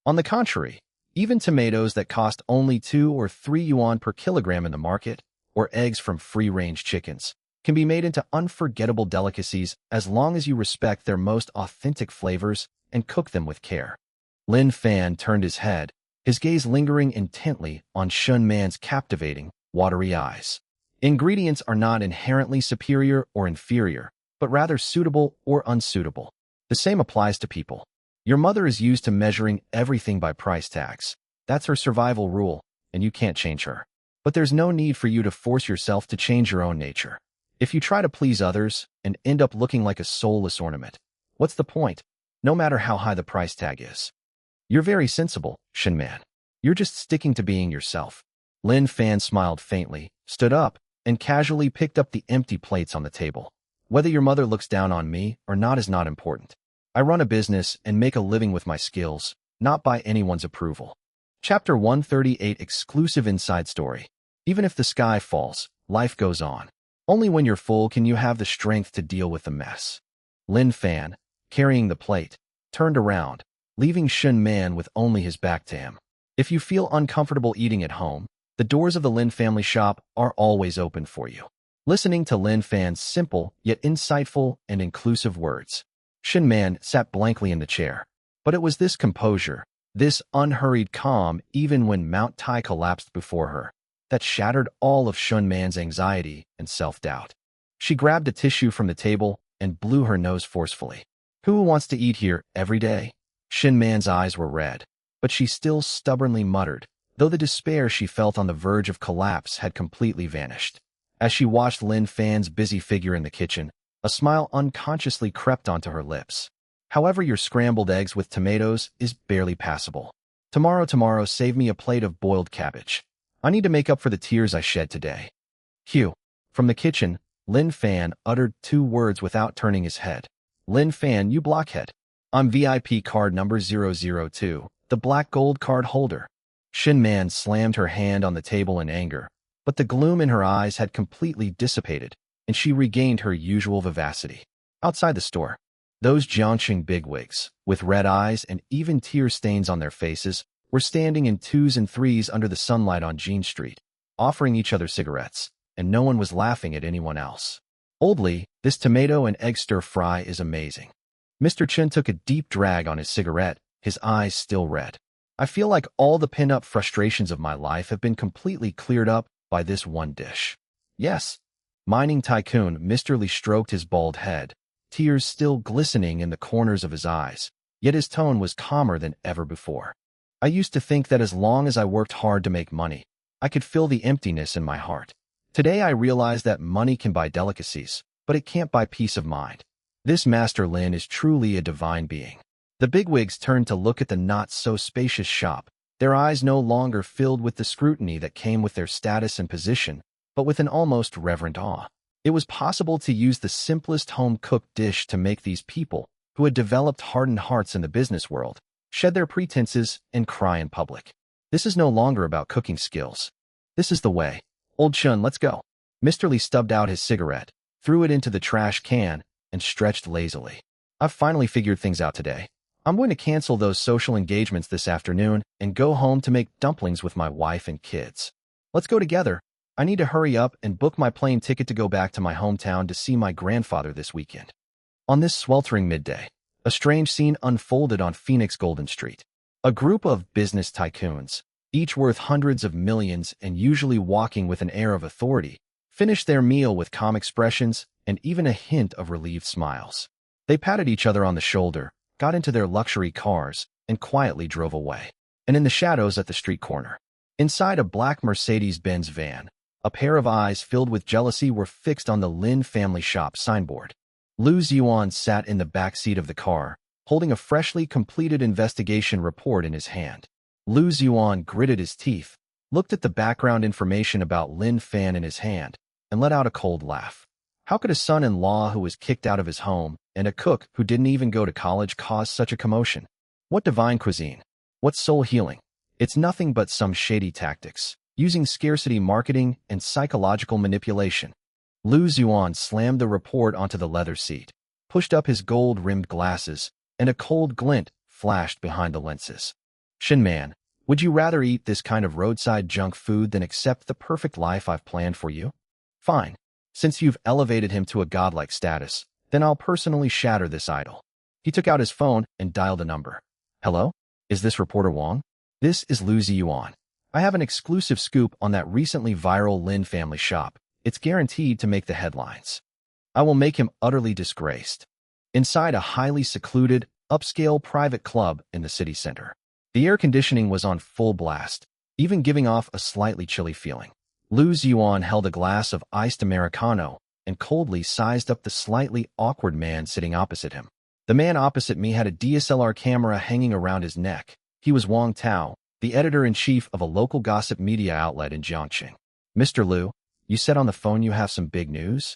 On the contrary, even tomatoes that cost only 2 or 3 yuan per kilogram in the market, or eggs from free-range chickens, can be made into unforgettable delicacies as long as you respect their most authentic flavors and cook them with care. Lin Fan turned his head, his gaze lingering intently on Shun Man's captivating, watery eyes. Ingredients are not inherently superior or inferior, but rather suitable or unsuitable. The same applies to people. Your mother is used to measuring everything by price tags. That's her survival rule, and you can't change her. But there's no need for you to force yourself to change your own nature. If you try to please others and end up looking like a soulless ornament, what's the point, no matter how high the price tag is? You're very sensible, Shin Man. You're just sticking to being yourself. Lin Fan smiled faintly, stood up, and casually picked up the empty plates on the table. Whether your mother looks down on me or not is not important. I run a business and make a living with my skills, not by anyone's approval. Chapter 138 Exclusive Inside Story. Even if the sky falls, life goes on. Only when you're full can you have the strength to deal with the mess. Lin Fan, carrying the plate, turned around, leaving Shun Man with only his back to him. If you feel uncomfortable eating at home, the doors of the Lin family shop are always open for you. Listening to Lin Fan's simple, yet insightful and inclusive words, Shin Man sat blankly in the chair. But it was this composure, this unhurried calm even when Mount Tai collapsed before her, that shattered all of Shun Man's anxiety and self-doubt. She grabbed a tissue from the table and blew her nose forcefully. Who wants to eat here every day? Shin Man's eyes were red, but she still stubbornly muttered, though the despair she felt on the verge of collapse had completely vanished. As she watched Lin Fan's busy figure in the kitchen, a smile unconsciously crept onto her lips. However, your scrambled eggs with tomatoes is barely passable. Tomorrow, save me a plate of boiled cabbage. I need to make up for the tears I shed today. Hugh. From the kitchen, Lin Fan uttered 2 words without turning his head. Lin Fan, you blockhead. I'm VIP card number 002, the black gold card holder. Shin Man slammed her hand on the table in anger, but the gloom in her eyes had completely dissipated, and she regained her usual vivacity. Outside the store, those Jiangxing bigwigs, with red eyes and even tear stains on their faces, were standing in 2s and 3s under the sunlight on Jean Street, offering each other cigarettes, and no one was laughing at anyone else. Oldly, this tomato and egg stir-fry is amazing. Mr. Chen took a deep drag on his cigarette, his eyes still red. I feel like all the pin-up frustrations of my life have been completely cleared up by this one dish. Yes. Mining tycoon Mr. Li stroked his bald head, tears still glistening in the corners of his eyes, yet his tone was calmer than ever before. I used to think that as long as I worked hard to make money, I could fill the emptiness in my heart. Today I realize that money can buy delicacies, but it can't buy peace of mind. This Master Lin is truly a divine being. The bigwigs turned to look at the not-so-spacious shop, their eyes no longer filled with the scrutiny that came with their status and position, but with an almost reverent awe. It was possible to use the simplest home-cooked dish to make these people, who had developed hardened hearts in the business world, shed their pretenses and cry in public. This is no longer about cooking skills. This is the way. Old Chun, let's go. Mr. Li stubbed out his cigarette, threw it into the trash can, and stretched lazily. I've finally figured things out today. I'm going to cancel those social engagements this afternoon and go home to make dumplings with my wife and kids. Let's go together. I need to hurry up and book my plane ticket to go back to my hometown to see my grandfather this weekend. On this sweltering midday, a strange scene unfolded on Phoenix Golden Street. A group of business tycoons, each worth hundreds of millions and usually walking with an air of authority, finished their meal with calm expressions and even a hint of relieved smiles. They patted each other on the shoulder, got into their luxury cars, and quietly drove away. And in the shadows at the street corner, inside a black Mercedes-Benz van, a pair of eyes filled with jealousy were fixed on the Lin family shop signboard. Lu Ziyuan sat in the back seat of the car, holding a freshly completed investigation report in his hand. Lu Ziyuan gritted his teeth, looked at the background information about Lin Fan in his hand, and let out a cold laugh. How could a son-in-law who was kicked out of his home and a cook who didn't even go to college cause such a commotion? What divine cuisine? What soul healing? It's nothing but some shady tactics, using scarcity marketing and psychological manipulation. Lu Ziyuan slammed the report onto the leather seat, pushed up his gold-rimmed glasses, and a cold glint flashed behind the lenses. Shin Man, would you rather eat this kind of roadside junk food than accept the perfect life I've planned for you? Fine. Since you've elevated him to a godlike status, then I'll personally shatter this idol. He took out his phone and dialed a number. Hello? Is this reporter Wang? This is Lu Ziyuan. I have an exclusive scoop on that recently viral Lin family shop. It's guaranteed to make the headlines. I will make him utterly disgraced. Inside a highly secluded, upscale private club in the city center, the air conditioning was on full blast, even giving off a slightly chilly feeling. Lu Ziyuan held a glass of iced Americano and coldly sized up the slightly awkward man sitting opposite him. The man opposite me had a DSLR camera hanging around his neck. He was Wang Tao, the editor-in-chief of a local gossip media outlet in Jiangxing. Mr. Lu, you said on the phone you have some big news?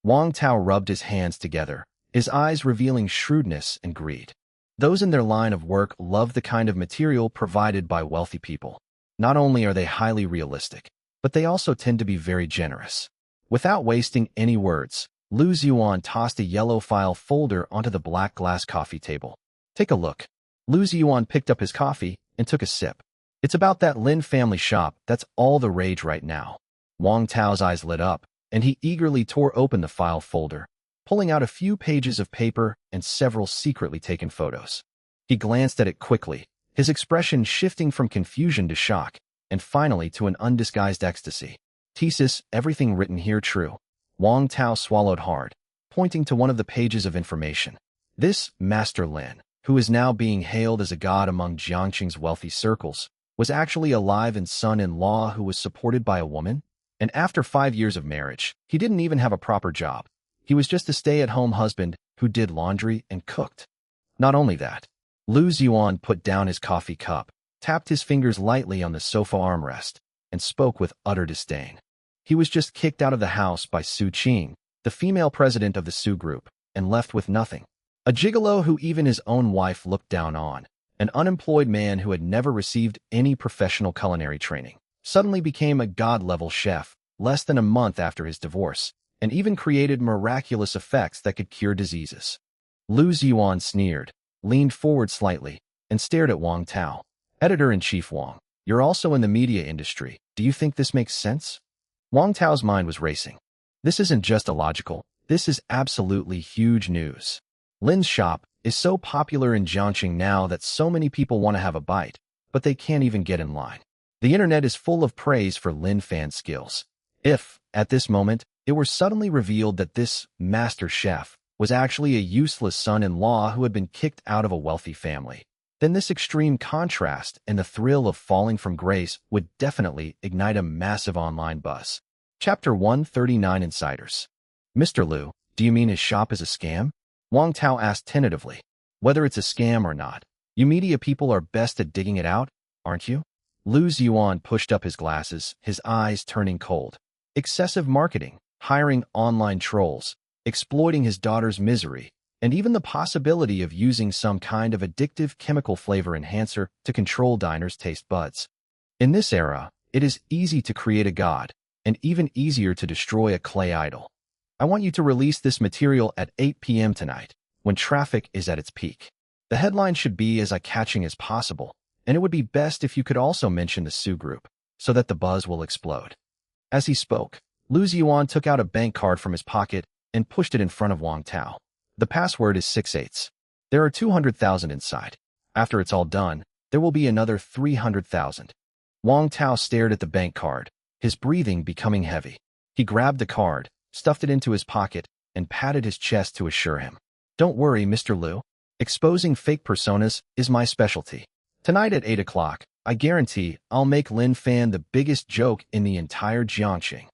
Wang Tao rubbed his hands together, his eyes revealing shrewdness and greed. Those in their line of work love the kind of material provided by wealthy people. Not only are they highly realistic, but they also tend to be very generous. Without wasting any words, Lu Ziyuan tossed a yellow file folder onto the black glass coffee table. Take a look. Lu Ziyuan picked up his coffee and took a sip. It's about that Lin family shop that's all the rage right now. Wang Tao's eyes lit up, and he eagerly tore open the file folder, pulling out a few pages of paper and several secretly taken photos. He glanced at it quickly, his expression shifting from confusion to shock, and finally to an undisguised ecstasy. Thesis, everything written here true. Wang Tao swallowed hard, pointing to one of the pages of information. This Master Lin, who is now being hailed as a god among Jiangqing's wealthy circles, was actually alive and son-in-law who was supported by a woman, and after 5 years of marriage, he didn't even have a proper job. He was just a stay-at-home husband who did laundry and cooked. Not only that, Lu Ziyuan put down his coffee cup, tapped his fingers lightly on the sofa armrest, and spoke with utter disdain. He was just kicked out of the house by Su Qing, the female president of the Su group, and left with nothing. A gigolo who even his own wife looked down on, an unemployed man who had never received any professional culinary training, suddenly became a god-level chef less than a month after his divorce, and even created miraculous effects that could cure diseases. Lu Ziyuan sneered, leaned forward slightly, and stared at Wang Tao. Editor-in-Chief Wang, you're also in the media industry. Do you think this makes sense? Wang Tao's mind was racing. This isn't just illogical. This is absolutely huge news. Lin's shop is so popular in Jiangqing now that so many people want to have a bite, but they can't even get in line. The internet is full of praise for Lin Fan's skills. If, at this moment, it were suddenly revealed that this master chef was actually a useless son-in-law who had been kicked out of a wealthy family, then this extreme contrast and the thrill of falling from grace would definitely ignite a massive online buzz. Chapter 139 Insiders. Mr. Lu, do you mean his shop is a scam? Wang Tao asked tentatively. Whether it's a scam or not, you media people are best at digging it out, aren't you? Lu Ziyuan pushed up his glasses, his eyes turning cold. Excessive marketing, hiring online trolls, exploiting his daughter's misery, and even the possibility of using some kind of addictive chemical flavor enhancer to control diners' taste buds. In this era, it is easy to create a god, and even easier to destroy a clay idol. I want you to release this material at 8 p.m. tonight, when traffic is at its peak. The headline should be as eye-catching as possible, and it would be best if you could also mention the Su group, so that the buzz will explode. As he spoke, Lu Ziyuan took out a bank card from his pocket and pushed it in front of Wang Tao. The password is 6/8. There are 200,000 inside. After it's all done, there will be another 300,000. Wang Tao stared at the bank card, his breathing becoming heavy. He grabbed the card, stuffed it into his pocket, and patted his chest to assure him. Don't worry, Mr. Lu. Exposing fake personas is my specialty. Tonight at 8 o'clock, I guarantee I'll make Lin Fan the biggest joke in the entire Jiangqing.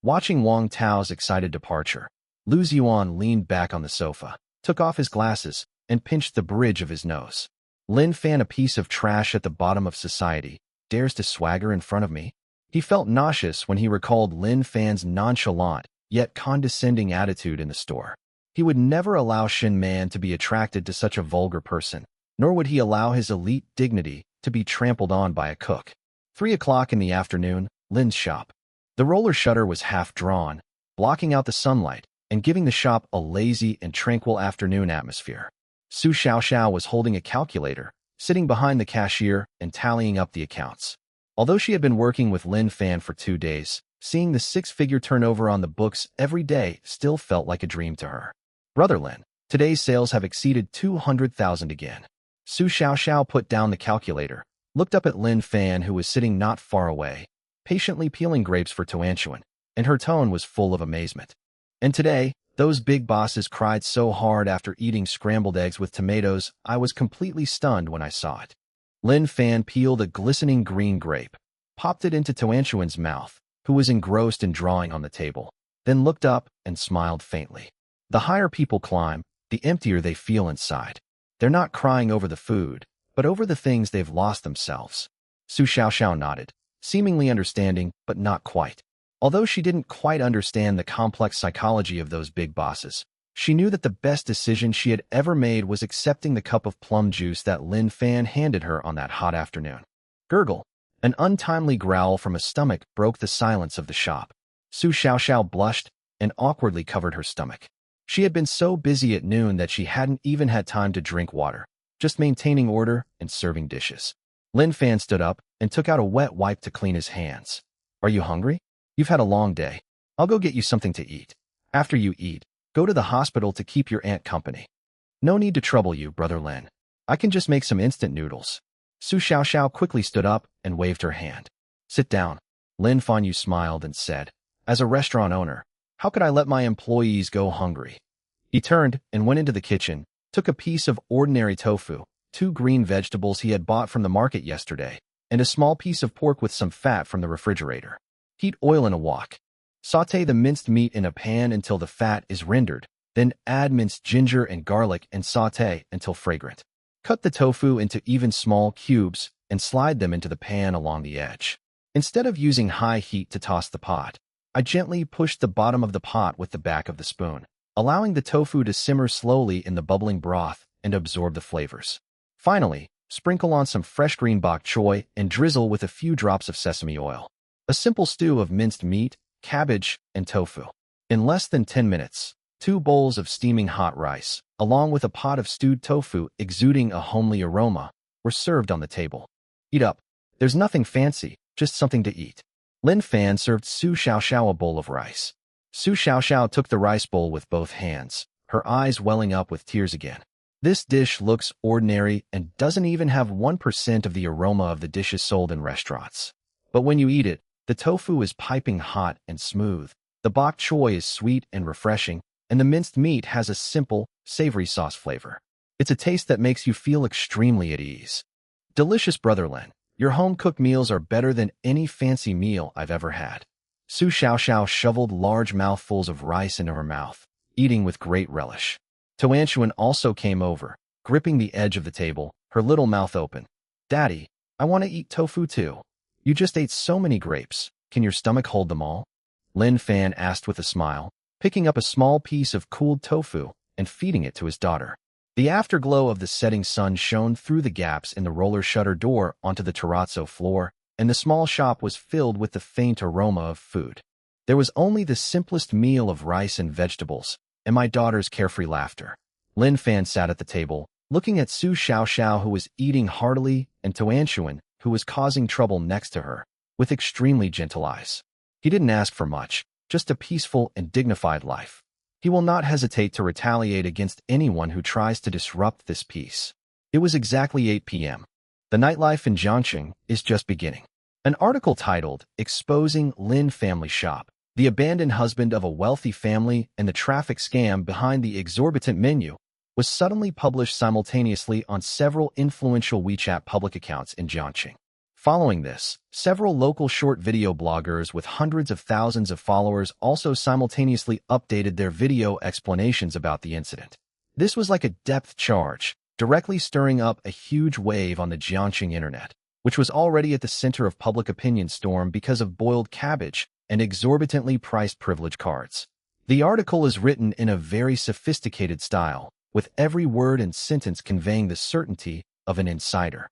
Watching Wang Tao's excited departure, Lu Ziyuan leaned back on the sofa, took off his glasses, and pinched the bridge of his nose. Lin Fan, a piece of trash at the bottom of society, dares to swagger in front of me? He felt nauseous when he recalled Lin Fan's nonchalant, yet condescending attitude in the store. He would never allow Shin Man to be attracted to such a vulgar person, nor would he allow his elite dignity to be trampled on by a cook. 3 o'clock in the afternoon, Lin's shop. The roller shutter was half drawn, blocking out the sunlight and giving the shop a lazy and tranquil afternoon atmosphere. Su Xiaoxiao was holding a calculator, sitting behind the cashier and tallying up the accounts. Although she had been working with Lin Fan for 2 days, seeing the 6-figure turnover on the books every day still felt like a dream to her. Brother Lin, today's sales have exceeded 200,000 again. Su Xiaoxiao put down the calculator, looked up at Lin Fan, who was sitting not far away, patiently peeling grapes for Tuanchuan, and her tone was full of amazement. And today, those big bosses cried so hard after eating scrambled eggs with tomatoes, I was completely stunned when I saw it. Lin Fan peeled a glistening green grape, popped it into Tuanchuan's mouth, who was engrossed in drawing on the table, then looked up and smiled faintly. The higher people climb, the emptier they feel inside. They're not crying over the food, but over the things they've lost themselves. Su Xiaoxiao nodded, seemingly understanding, but not quite. Although she didn't quite understand the complex psychology of those big bosses, she knew that the best decision she had ever made was accepting the cup of plum juice that Lin Fan handed her on that hot afternoon. Gurgle. An untimely growl from a stomach broke the silence of the shop. Su Xiaoxiao blushed and awkwardly covered her stomach. She had been so busy at noon that she hadn't even had time to drink water, just maintaining order and serving dishes. Lin Fan stood up and took out a wet wipe to clean his hands. Are you hungry? You've had a long day. I'll go get you something to eat. After you eat, go to the hospital to keep your aunt company. No need to trouble you, Brother Lin. I can just make some instant noodles. Su Xiaoxiao quickly stood up and waved her hand. Sit down. Lin Fanyu smiled and said, as a restaurant owner, how could I let my employees go hungry? He turned and went into the kitchen, took a piece of ordinary tofu, 2 green vegetables he had bought from the market yesterday, and a small piece of pork with some fat from the refrigerator. Heat oil in a wok. Sauté the minced meat in a pan until the fat is rendered, then add minced ginger and garlic and sauté until fragrant. Cut the tofu into even small cubes and slide them into the pan along the edge. Instead of using high heat to toss the pot, I gently pushed the bottom of the pot with the back of the spoon, allowing the tofu to simmer slowly in the bubbling broth and absorb the flavors. Finally, sprinkle on some fresh green bok choy and drizzle with a few drops of sesame oil. A simple stew of minced meat, cabbage, and tofu. In less than 10 minutes, 2 bowls of steaming hot rice, along with a pot of stewed tofu exuding a homely aroma, were served on the table. Eat up. There's nothing fancy, just something to eat. Lin Fan served Su Xiaoxiao a bowl of rice. Su Xiaoxiao took the rice bowl with both hands, her eyes welling up with tears again. This dish looks ordinary and doesn't even have 1% of the aroma of the dishes sold in restaurants. But when you eat it, the tofu is piping hot and smooth, the bok choy is sweet and refreshing, and the minced meat has a simple, savory sauce flavor. It's a taste that makes you feel extremely at ease. Delicious Brother Lin, your home-cooked meals are better than any fancy meal I've ever had. Su Xiaoxiao shoveled large mouthfuls of rice into her mouth, eating with great relish. Tuanshuan also came over, gripping the edge of the table, her little mouth open. Daddy, I want to eat tofu too. You just ate so many grapes. Can your stomach hold them all? Lin Fan asked with a smile, picking up a small piece of cooled tofu and feeding it to his daughter. The afterglow of the setting sun shone through the gaps in the roller shutter door onto the terrazzo floor, and the small shop was filled with the faint aroma of food. There was only the simplest meal of rice and vegetables, and my daughter's carefree laughter. Lin Fan sat at the table, looking at Su Xiaoxiao, who was eating heartily, and Tuanshuan, who was causing trouble next to her, with extremely gentle eyes. He didn't ask for much, just a peaceful and dignified life. He will not hesitate to retaliate against anyone who tries to disrupt this peace. It was exactly 8 p.m. The nightlife in Jiangxing is just beginning. An article titled, "Exposing Lin Family Shop, the Abandoned Husband of a Wealthy Family and the Traffic Scam Behind the Exorbitant Menu," was suddenly published simultaneously on several influential WeChat public accounts in Jiangxing. Following this, several local short video bloggers with hundreds of thousands of followers also simultaneously updated their video explanations about the incident. This was like a depth charge, directly stirring up a huge wave on the Jiangxing internet, which was already at the center of public opinion storm because of boiled cabbage and exorbitantly priced privilege cards. The article is written in a very sophisticated style, with every word and sentence conveying the certainty of an insider.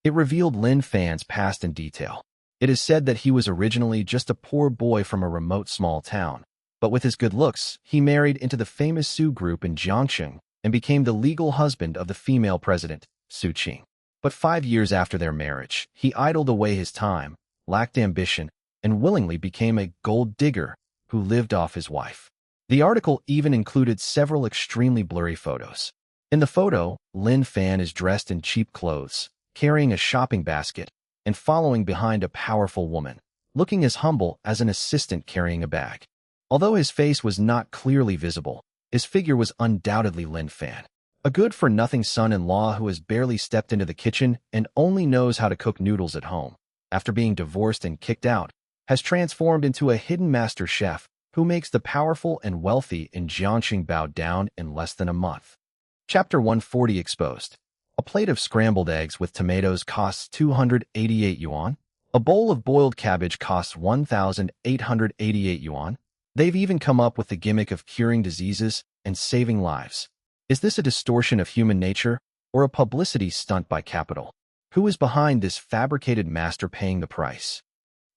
It revealed Lin Fan's past in detail. It is said that he was originally just a poor boy from a remote small town, but with his good looks, he married into the famous Su group in Jiangxing and became the legal husband of the female president, Su Qing. But 5 years after their marriage, he idled away his time, lacked ambition, and willingly became a gold digger who lived off his wife. The article even included several extremely blurry photos. In the photo, Lin Fan is dressed in cheap clothes, carrying a shopping basket, and following behind a powerful woman, looking as humble as an assistant carrying a bag. Although his face was not clearly visible, his figure was undoubtedly Lin Fan, a good-for-nothing son-in-law who has barely stepped into the kitchen and only knows how to cook noodles at home. After being divorced and kicked out, has transformed into a hidden master chef who makes the powerful and wealthy in Jiangxing bow down in less than a month. Chapter 140 exposed. A plate of scrambled eggs with tomatoes costs 288 yuan. A bowl of boiled cabbage costs 1,888 yuan. They've even come up with the gimmick of curing diseases and saving lives. Is this a distortion of human nature or a publicity stunt by capital? Who is behind this fabricated master paying the price?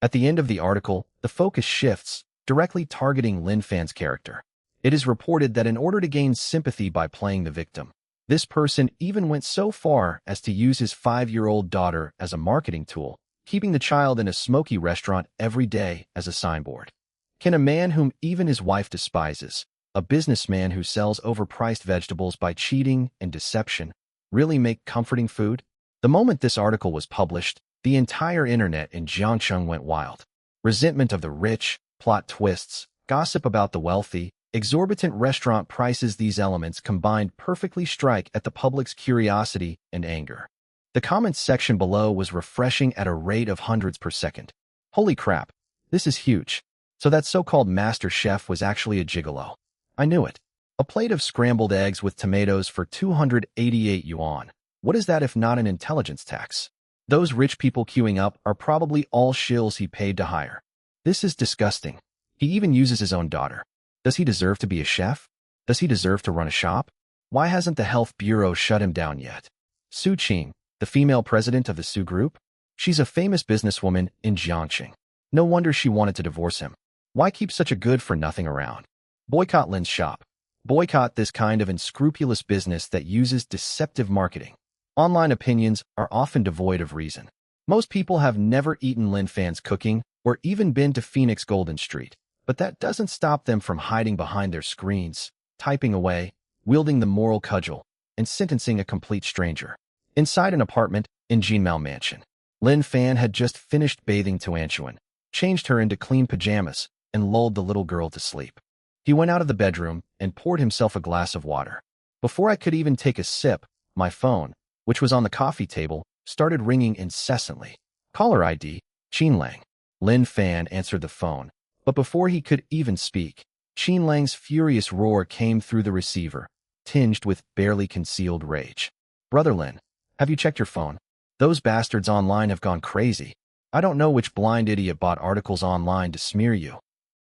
At the end of the article, the focus shifts, directly targeting Lin Fan's character. It is reported that in order to gain sympathy by playing the victim, this person even went so far as to use his 5-year-old daughter as a marketing tool, keeping the child in a smoky restaurant every day as a signboard. Can a man whom even his wife despises, a businessman who sells overpriced vegetables by cheating and deception, really make comforting food? The moment this article was published, the entire internet in Jiangxing went wild. Resentment of the rich, plot twists, gossip about the wealthy, Exorbitant restaurant prices, these elements combined perfectly strike at the public's curiosity and anger. The comments section below was refreshing at a rate of hundreds per second. Holy crap, this is huge. So that so-called master chef was actually a gigolo. I knew it. A plate of scrambled eggs with tomatoes for 288 yuan. What is that if not an intelligence tax? Those rich people queuing up are probably all shills he paid to hire. This is disgusting. He even uses his own daughter. Does he deserve to be a chef? Does he deserve to run a shop? Why hasn't the health bureau shut him down yet? Su Qing, the female president of the Su Group? She's a famous businesswoman in Jiangxing. No wonder she wanted to divorce him. Why keep such a good-for-nothing around? Boycott Lin's shop. Boycott this kind of unscrupulous business that uses deceptive marketing. Online opinions are often devoid of reason. Most people have never eaten Lin Fan's cooking or even been to Phoenix Golden Street, but that doesn't stop them from hiding behind their screens, typing away, wielding the moral cudgel, and sentencing a complete stranger. Inside an apartment in Jinmao Mansion, Lin Fan had just finished bathing Tuanchuan, changed her into clean pajamas, and lulled the little girl to sleep. He went out of the bedroom and poured himself a glass of water. Before I could even take a sip, my phone, which was on the coffee table, started ringing incessantly. Caller ID, Qin Lang. Lin Fan answered the phone, but before he could even speak, Qin Lang's furious roar came through the receiver, tinged with barely concealed rage. Brother Lin, have you checked your phone? Those bastards online have gone crazy. I don't know which blind idiot bought articles online to smear you.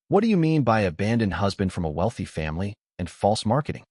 What do you mean by abandoned husband from a wealthy family and false marketing?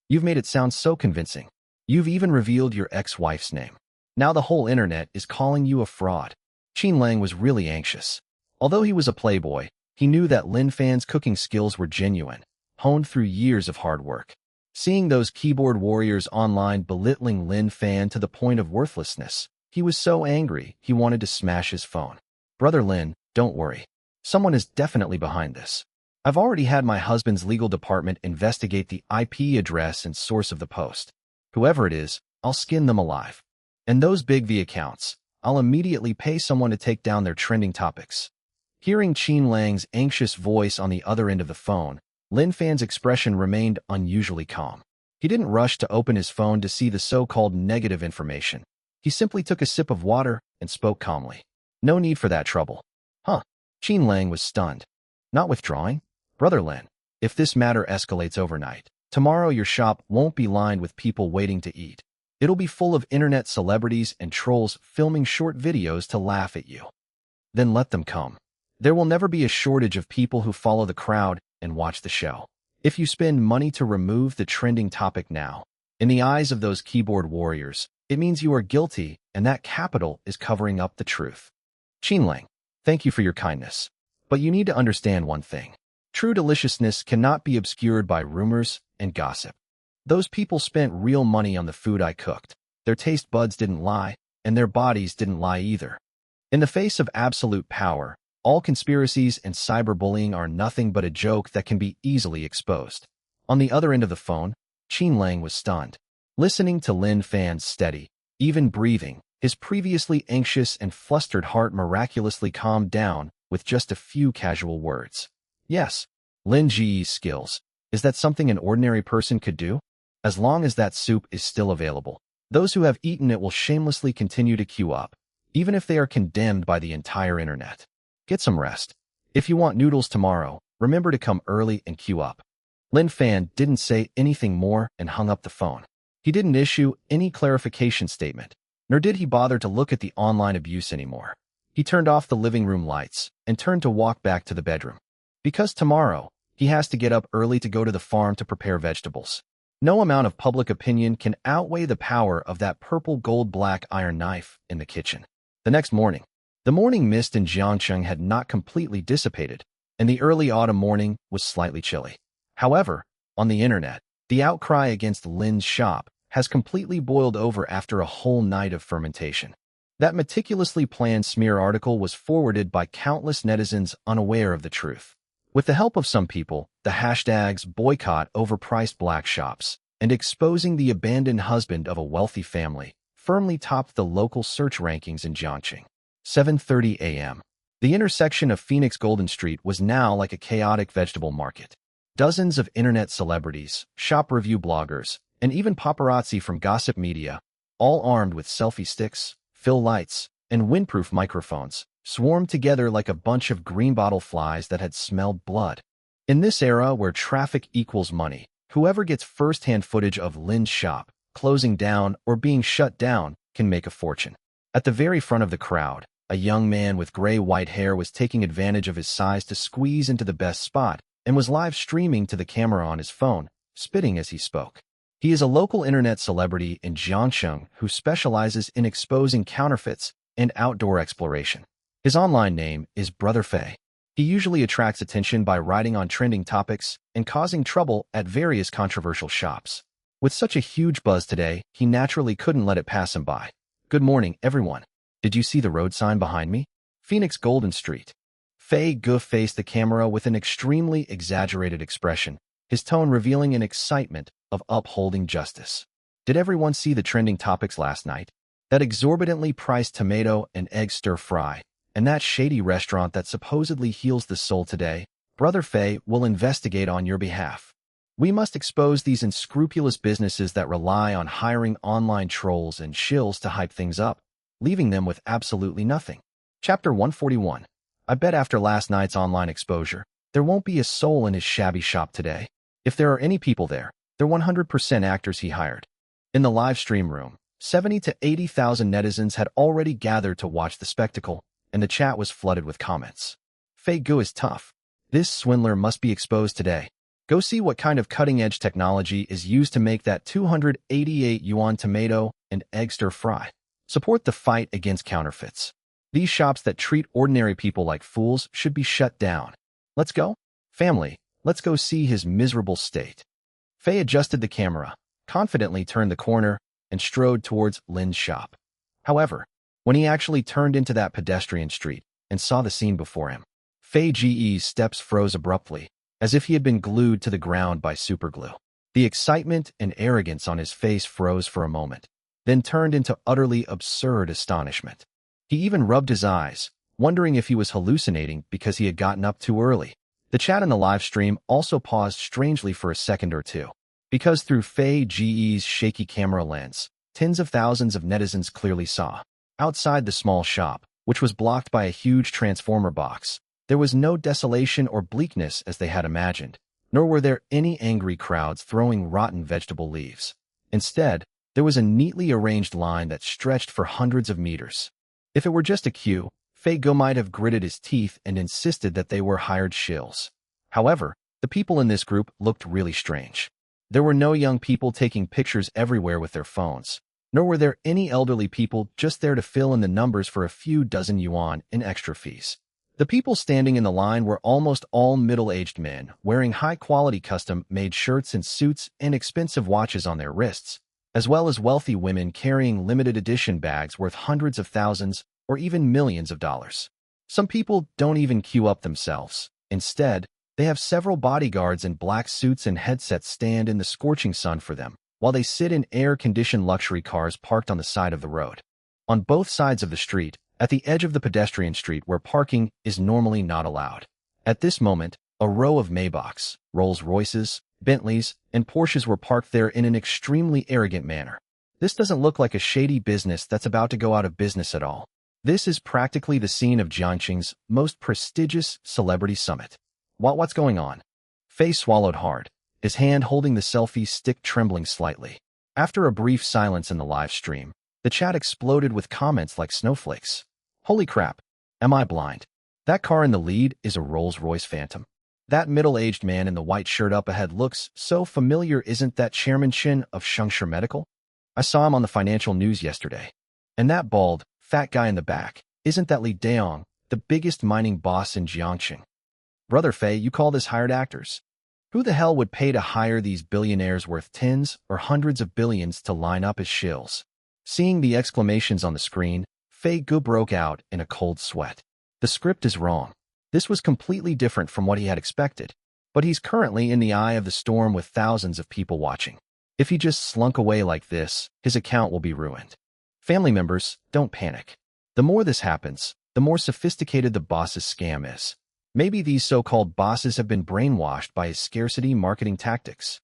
You've made it sound so convincing. You've even revealed your ex-wife's name. Now the whole internet is calling you a fraud. Qin Lang was really anxious. Although he was a playboy, he knew that Lin Fan's cooking skills were genuine, honed through years of hard work. Seeing those keyboard warriors online belittling Lin Fan to the point of worthlessness, he was so angry he wanted to smash his phone. Brother Lin, don't worry. Someone is definitely behind this. I've already had my husband's legal department investigate the IP address and source of the post. Whoever it is, I'll skin them alive. And those big V accounts, I'll immediately pay someone to take down their trending topics. Hearing Qin Lang's anxious voice on the other end of the phone, Lin Fan's expression remained unusually calm. He didn't rush to open his phone to see the so-called negative information. He simply took a sip of water and spoke calmly. No need for that trouble. Huh? Qin Lang was stunned. Not withdrawing? Brother Lin, if this matter escalates overnight, tomorrow your shop won't be lined with people waiting to eat. It'll be full of internet celebrities and trolls filming short videos to laugh at you. Then let them come. There will never be a shortage of people who follow the crowd and watch the show. If you spend money to remove the trending topic now, in the eyes of those keyboard warriors, it means you are guilty and that capital is covering up the truth. Qin Lang, thank you for your kindness. But you need to understand one thing. True deliciousness cannot be obscured by rumors and gossip. Those people spent real money on the food I cooked. Their taste buds didn't lie, and their bodies didn't lie either. In the face of absolute power, all conspiracies and cyberbullying are nothing but a joke that can be easily exposed. On the other end of the phone, Qin Lang was stunned. Listening to Lin Fan's steady, even breathing, his previously anxious and flustered heart miraculously calmed down with just a few casual words. Yes, Lin Ji's skills. Is that something an ordinary person could do? As long as that soup is still available, those who have eaten it will shamelessly continue to queue up, even if they are condemned by the entire internet. Get some rest. If you want noodles tomorrow, remember to come early and queue up. Lin Fan didn't say anything more and hung up the phone. He didn't issue any clarification statement, nor did he bother to look at the online abuse anymore. He turned off the living room lights and turned to walk back to the bedroom. Because tomorrow, he has to get up early to go to the farm to prepare vegetables. No amount of public opinion can outweigh the power of that purple gold black iron knife in the kitchen. The next morning, the morning mist in Jiangcheng had not completely dissipated, and the early autumn morning was slightly chilly. However, on the internet, the outcry against Lin's shop has completely boiled over after a whole night of fermentation. That meticulously planned smear article was forwarded by countless netizens unaware of the truth. With the help of some people, the hashtags boycott overpriced black shops and exposing the abandoned husband of a wealthy family firmly topped the local search rankings in Jiangxing. 7:30 a.m. The intersection of Phoenix Golden Street was now like a chaotic vegetable market. Dozens of internet celebrities, shop review bloggers, and even paparazzi from gossip media, all armed with selfie sticks, fill lights, and windproof microphones, swarmed together like a bunch of green bottle flies that had smelled blood. In this era where traffic equals money, whoever gets first-hand footage of Lin's shop closing down or being shut down can make a fortune. At the very front of the crowd, a young man with gray-white hair was taking advantage of his size to squeeze into the best spot and was live streaming to the camera on his phone, spitting as he spoke. He is a local internet celebrity in Jiangcheng who specializes in exposing counterfeits and outdoor exploration. His online name is Brother Fei. He usually attracts attention by writing on trending topics and causing trouble at various controversial shops. With such a huge buzz today, he naturally couldn't let it pass him by. Good morning, everyone. Did you see the road sign behind me? Phoenix Golden Street. Fei Gu faced the camera with an extremely exaggerated expression, his tone revealing an excitement of upholding justice. Did everyone see the trending topics last night? That exorbitantly priced tomato and egg stir-fry, and that shady restaurant that supposedly heals the soul today? Brother Fei will investigate on your behalf. We must expose these unscrupulous businesses that rely on hiring online trolls and shills to hype things up, leaving them with absolutely nothing. Chapter 141. I bet after last night's online exposure, there won't be a soul in his shabby shop today. If there are any people there, they're 100% actors he hired. In the live stream room, 70 to 80,000 netizens had already gathered to watch the spectacle, and the chat was flooded with comments. Fei Gu is tough. This swindler must be exposed today. Go see what kind of cutting-edge technology is used to make that 288 yuan tomato and egg stir-fry. Support the fight against counterfeits. These shops that treat ordinary people like fools should be shut down. Let's go? Family, let's go see his miserable state. Fei adjusted the camera, confidently turned the corner, and strode towards Lin's shop. However, when he actually turned into that pedestrian street and saw the scene before him, Fei Ge's steps froze abruptly, as if he had been glued to the ground by superglue. The excitement and arrogance on his face froze for a moment, then turned into utterly absurd astonishment. He even rubbed his eyes, wondering if he was hallucinating because he had gotten up too early. The chat in the live stream also paused strangely for a second or two, because through Fei Ge's shaky camera lens, tens of thousands of netizens clearly saw. Outside the small shop, which was blocked by a huge transformer box, there was no desolation or bleakness as they had imagined, nor were there any angry crowds throwing rotten vegetable leaves. Instead, there was a neatly arranged line that stretched for hundreds of meters. If it were just a queue, Fei Gu might have gritted his teeth and insisted that they were hired shills. However, the people in this group looked really strange. There were no young people taking pictures everywhere with their phones, nor were there any elderly people just there to fill in the numbers for a few dozen yuan in extra fees. The people standing in the line were almost all middle-aged men, wearing high-quality custom-made shirts and suits and expensive watches on their wrists, as well as wealthy women carrying limited-edition bags worth hundreds of thousands or even millions of dollars. Some people don't even queue up themselves. Instead, they have several bodyguards in black suits and headsets stand in the scorching sun for them, while they sit in air-conditioned luxury cars parked on the side of the road. On both sides of the street, at the edge of the pedestrian street where parking is normally not allowed. At this moment, a row of Maybachs, Rolls-Royces, Bentleys, and Porsches were parked there in an extremely arrogant manner. This doesn't look like a shady business that's about to go out of business at all. This is practically the scene of Jiangqing's most prestigious celebrity summit. What's going on? Fei swallowed hard, his hand holding the selfie stick trembling slightly. After a brief silence in the live stream, the chat exploded with comments like snowflakes. Holy crap, am I blind? That car in the lead is a Rolls-Royce Phantom. That middle-aged man in the white shirt up ahead looks so familiar. Isn't that Chairman Chen of Shengshe Medical? I saw him on the financial news yesterday. And that bald, fat guy in the back, isn't that Li Daong, the biggest mining boss in Jiangxing? Brother Fei, you call this hired actors? Who the hell would pay to hire these billionaires worth tens or hundreds of billions to line up as shills? Seeing the exclamations on the screen, Fei Gu broke out in a cold sweat. The script is wrong. This was completely different from what he had expected, but he's currently in the eye of the storm with thousands of people watching. If he just slunk away like this, his account will be ruined. Family members, don't panic. The more this happens, the more sophisticated the boss's scam is. Maybe these so-called bosses have been brainwashed by his scarcity marketing tactics.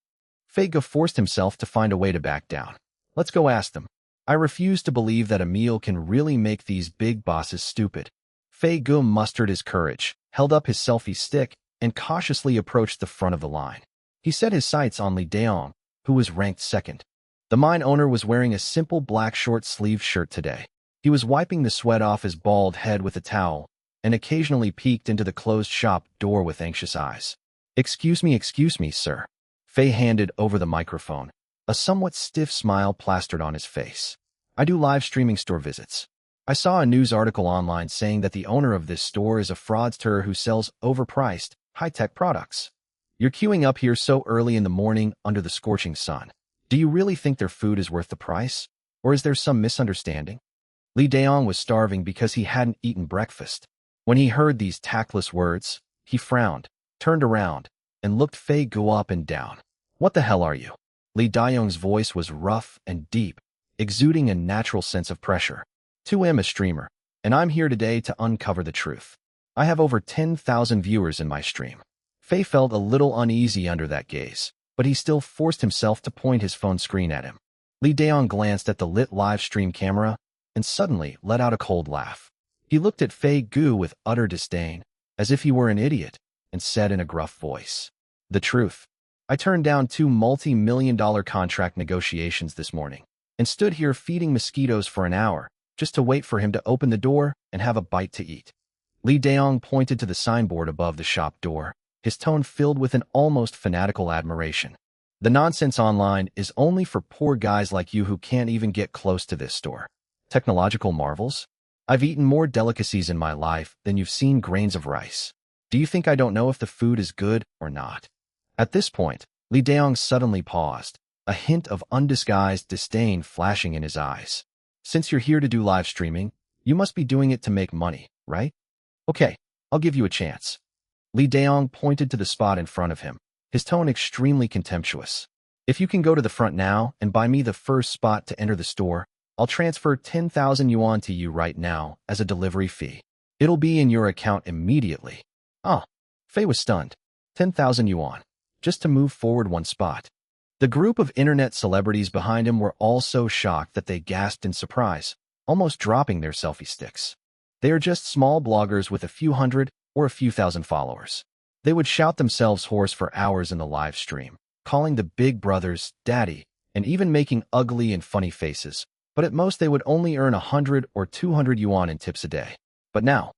Fei Ge forced himself to find a way to back down. Let's go ask them. I refuse to believe that a meal can really make these big bosses stupid. Fei Ge mustered his courage, held up his selfie stick, and cautiously approached the front of the line. He set his sights on Li Daong, who was ranked second. The mine owner was wearing a simple black short-sleeved shirt today. He was wiping the sweat off his bald head with a towel, and occasionally peeked into the closed shop door with anxious eyes. Excuse me, sir." Fei handed over the microphone. A somewhat stiff smile plastered on his face. "I do live streaming store visits. I saw a news article online saying that the owner of this store is a fraudster who sells overpriced, high-tech products. You're queuing up here so early in the morning under the scorching sun. Do you really think their food is worth the price? Or is there some misunderstanding?" Li Daong was starving because he hadn't eaten breakfast. When he heard these tactless words, he frowned, turned around, and looked Fei Ge up and down. "What the hell are you?" Li Daong's voice was rough and deep, exuding a natural sense of pressure. "I'm a streamer, and I'm here today to uncover the truth. I have over 10,000 viewers in my stream." Fei felt a little uneasy under that gaze, but he still forced himself to point his phone screen at him. Li Daong glanced at the lit live stream camera and suddenly let out a cold laugh. He looked at Fei Ge with utter disdain, as if he were an idiot, and said in a gruff voice, "The truth. I turned down 2 multi-million-dollar contract negotiations this morning and stood here feeding mosquitoes for an hour just to wait for him to open the door and have a bite to eat." Li Daong pointed to the signboard above the shop door, his tone filled with an almost fanatical admiration. "The nonsense online is only for poor guys like you who can't even get close to this store. Technological marvels? I've eaten more delicacies in my life than you've seen grains of rice. Do you think I don't know if the food is good or not?" At this point, Li Daong suddenly paused, a hint of undisguised disdain flashing in his eyes. "Since you're here to do live streaming, you must be doing it to make money, right? Okay, I'll give you a chance." Li Daong pointed to the spot in front of him, his tone extremely contemptuous. "If you can go to the front now and buy me the first spot to enter the store, I'll transfer 10,000 yuan to you right now as a delivery fee. It'll be in your account immediately." Ah, Fei was stunned. 10,000 yuan, just to move forward one spot. The group of internet celebrities behind him were all so shocked that they gasped in surprise, almost dropping their selfie sticks. They are just small bloggers with a few hundred or a few thousand followers. They would shout themselves hoarse for hours in the live stream, calling the big brothers daddy, and even making ugly and funny faces, but at most they would only earn 100 or 200 yuan in tips a day. But now,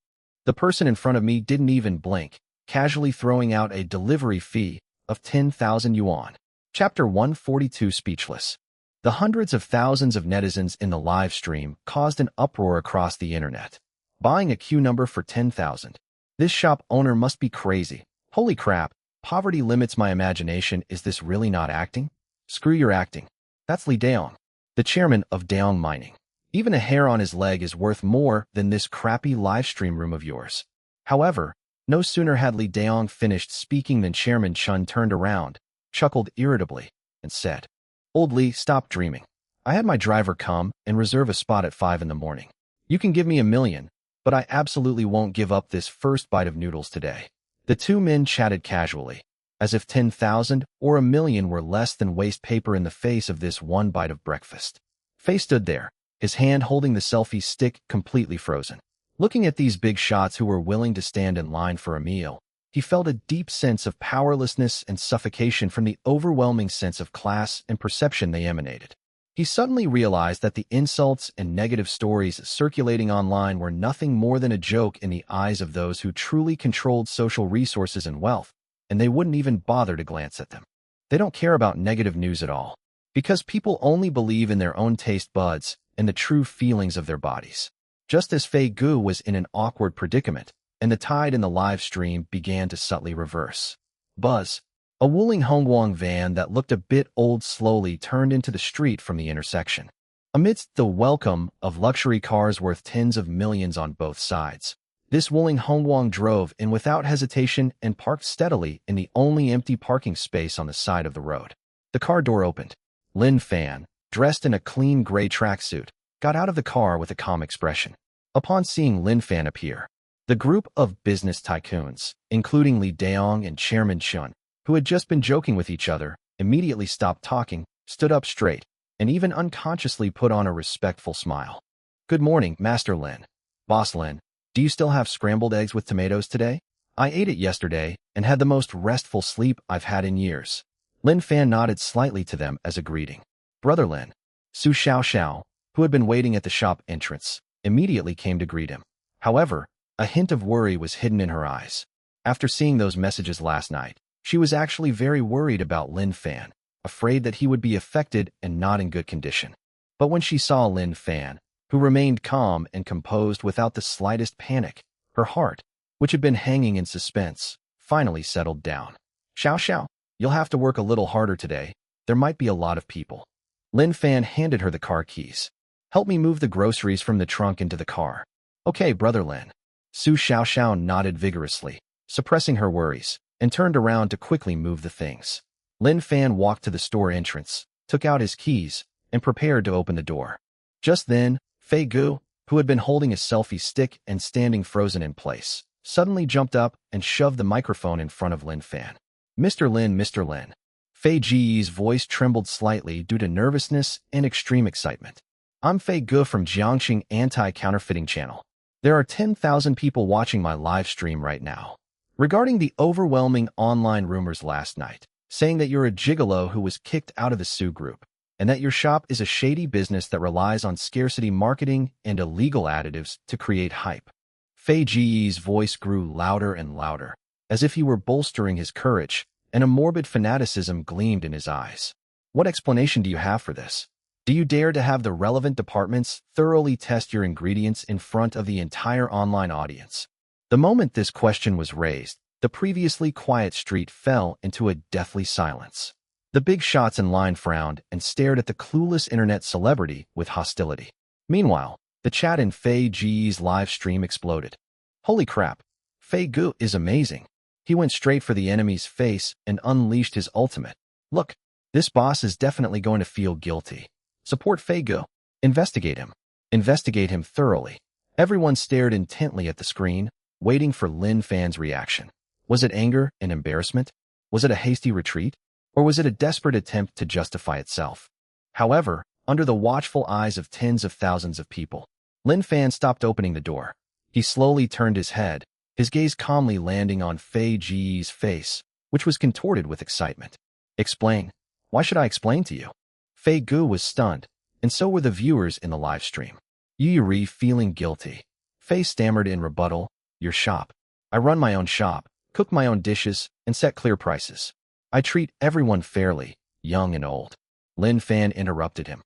the person in front of me didn't even blink, casually throwing out a delivery fee of 10,000 yuan. Chapter 142 Speechless. The hundreds of thousands of netizens in the live stream caused an uproar across the internet. Buying a queue number for 10,000. This shop owner must be crazy. Holy crap, poverty limits my imagination. Is this really not acting? Screw your acting. That's Li Daong, the chairman of Daong Mining. Even a hair on his leg is worth more than this crappy live stream room of yours. However, no sooner had Li Daong finished speaking than Chairman Chun turned around, chuckled irritably, and said, "Old Li, stop dreaming. I had my driver come and reserve a spot at 5 in the morning. You can give me 1,000,000, but I absolutely won't give up this first bite of noodles today." The two men chatted casually, as if 10,000 or 1,000,000 were less than waste paper in the face of this one bite of breakfast. Fei stood there, his hand holding the selfie stick completely frozen. Looking at these big shots who were willing to stand in line for a meal, he felt a deep sense of powerlessness and suffocation from the overwhelming sense of class and perception they emanated. He suddenly realized that the insults and negative stories circulating online were nothing more than a joke in the eyes of those who truly controlled social resources and wealth, and they wouldn't even bother to glance at them. They don't care about negative news at all, because people only believe in their own taste buds and the true feelings of their bodies. Just as Fei Ge was in an awkward predicament, and the tide in the live stream began to subtly reverse. Buzz, a Wuling Hongguang van that looked a bit old slowly turned into the street from the intersection. Amidst the welcome of luxury cars worth tens of millions on both sides, this Wuling Hongguang drove in without hesitation and parked steadily in the only empty parking space on the side of the road. The car door opened. Lin Fan, dressed in a clean gray tracksuit, got out of the car with a calm expression. Upon seeing Lin Fan appear, The group of business tycoons, including Li Daong and Chairman Chun, who had just been joking with each other, immediately stopped talking, stood up straight, and even unconsciously put on a respectful smile. "Good morning, Master Lin. Boss Lin, do you still have scrambled eggs with tomatoes today? I ate it yesterday and had the most restful sleep I've had in years." Lin Fan nodded slightly to them as a greeting. Brother Lin, Su Xiao, who had been waiting at the shop entrance, immediately came to greet him. However, a hint of worry was hidden in her eyes. After seeing those messages last night, she was actually very worried about Lin Fan, afraid that he would be affected and not in good condition. But when she saw Lin Fan, who remained calm and composed without the slightest panic, her heart, which had been hanging in suspense, finally settled down. Xiao, you'll have to work a little harder today. There might be a lot of people." Lin Fan handed her the car keys. "Help me move the groceries from the trunk into the car." "Okay, Brother Lin." Su Xiao nodded vigorously, suppressing her worries, and turned around to quickly move the things. Lin Fan walked to the store entrance, took out his keys, and prepared to open the door. Just then, Fei Gu, who had been holding a selfie stick and standing frozen in place, suddenly jumped up and shoved the microphone in front of Lin Fan. Mr. Lin. Fei Ji's voice trembled slightly due to nervousness and extreme excitement. "I'm Fei Gu from Jiangxing Anti-Counterfeiting Channel. There are 10,000 people watching my live stream right now. Regarding the overwhelming online rumors last night, saying that you're a gigolo who was kicked out of the Su group, and that your shop is a shady business that relies on scarcity marketing and illegal additives to create hype." Fei Ji's voice grew louder and louder, as if he were bolstering his courage, and a morbid fanaticism gleamed in his eyes. "What explanation do you have for this? Do you dare to have the relevant departments thoroughly test your ingredients in front of the entire online audience?" The moment this question was raised, the previously quiet street fell into a deathly silence. The big shots in line frowned and stared at the clueless internet celebrity with hostility. Meanwhile, the chat in Fei Ji's live stream exploded. "Holy crap! Fei Gu is amazing. He went straight for the enemy's face and unleashed his ultimate. Look, this boss is definitely going to feel guilty. Support Fei Gu. Investigate him. Investigate him thoroughly." Everyone stared intently at the screen, waiting for Lin Fan's reaction. Was it anger and embarrassment? Was it a hasty retreat? Or was it a desperate attempt to justify itself? However, under the watchful eyes of tens of thousands of people, Lin Fan stopped opening the door. He slowly turned his head, his gaze calmly landing on Fei Ji's face, which was contorted with excitement. "Explain? Why should I explain to you?" Fei Gu was stunned, and so were the viewers in the live stream. Yuri feeling guilty. Fei stammered in rebuttal, "Your shop. I run my own shop, cook my own dishes, and set clear prices. I treat everyone fairly, young and old." Lin Fan interrupted him.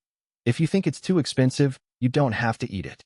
"If you think it's too expensive, you don't have to eat it.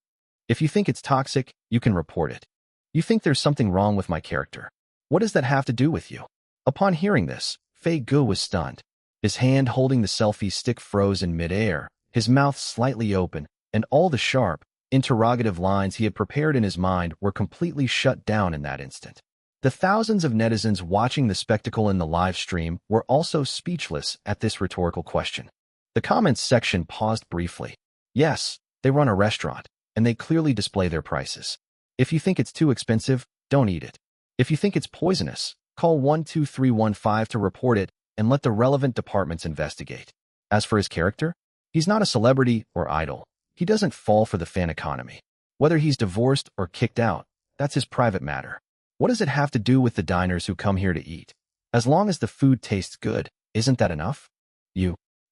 If you think it's toxic, you can report it. You think there's something wrong with my character. What does that have to do with you?" Upon hearing this, Fei Gu was stunned. His hand holding the selfie stick froze in midair, his mouth slightly open, and all the sharp, interrogative lines he had prepared in his mind were completely shut down in that instant. The thousands of netizens watching the spectacle in the live stream were also speechless at this rhetorical question. The comments section paused briefly. Yes, they run a restaurant, and they clearly display their prices. If you think it's too expensive, don't eat it. If you think it's poisonous, call 12315 to report it and let the relevant departments investigate. As for his character, he's not a celebrity or idol. He doesn't fall for the fan economy. Whether he's divorced or kicked out, that's his private matter. What does it have to do with the diners who come here to eat? As long as the food tastes good, isn't that enough?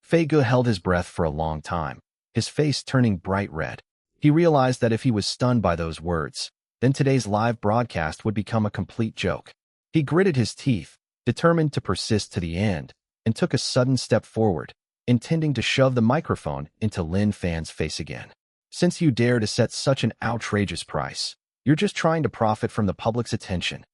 Fei Gu held his breath for a long time, his face turning bright red. He realized that if he was stunned by those words, then today's live broadcast would become a complete joke. He gritted his teeth, determined to persist to the end, and took a sudden step forward, intending to shove the microphone into Lin Fan's face again. "Since you dare to set such an outrageous price, you're just trying to profit from the public's attention.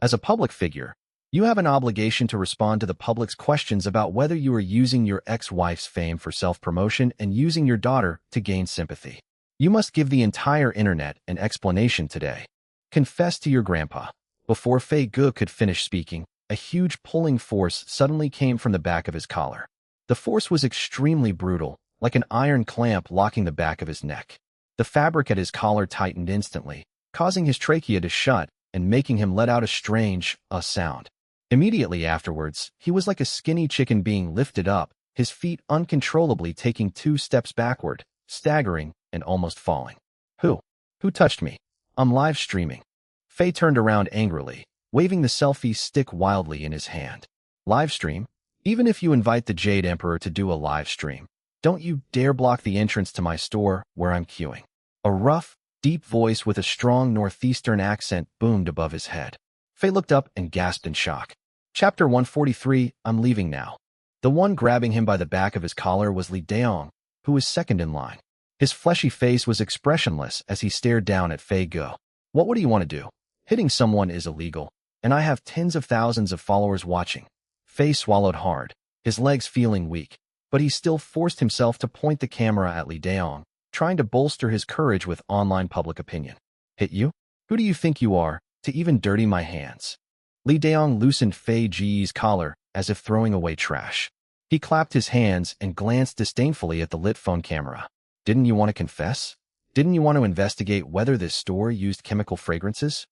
As a public figure, you have an obligation to respond to the public's questions about whether you are using your ex-wife's fame for self-promotion and using your daughter to gain sympathy. You must give the entire internet an explanation today. Confess to your grandpa." Before Fei Gu could finish speaking, a huge pulling force suddenly came from the back of his collar. The force was extremely brutal, like an iron clamp locking the back of his neck. The fabric at his collar tightened instantly, causing his trachea to shut and making him let out a strange sound. Immediately afterwards, he was like a skinny chicken being lifted up, his feet uncontrollably taking 2 steps backward, staggering and almost falling. Who? Who touched me? I'm live streaming. Faye turned around angrily, waving the selfie stick wildly in his hand. Live stream? Even if you invite the Jade Emperor to do a live stream, don't you dare block the entrance to my store where I'm queuing. A rough, deep voice with a strong northeastern accent boomed above his head. Faye looked up and gasped in shock. Chapter 143, I'm leaving now. The one grabbing him by the back of his collar was Lee Daeong, who was second in line. His fleshy face was expressionless as he stared down at Faye Go. What would he want to do? Hitting someone is illegal, and I have tens of thousands of followers watching. Faye swallowed hard, his legs feeling weak, but he still forced himself to point the camera at Lee Daeong, trying to bolster his courage with online public opinion. Hit you? Who do you think you are, to even dirty my hands? Lee Daeong loosened Faye Ji's collar as if throwing away trash. He clapped his hands and glanced disdainfully at the lit phone camera. Didn't you want to confess? Didn't you want to investigate whether this store used chemical fragrances?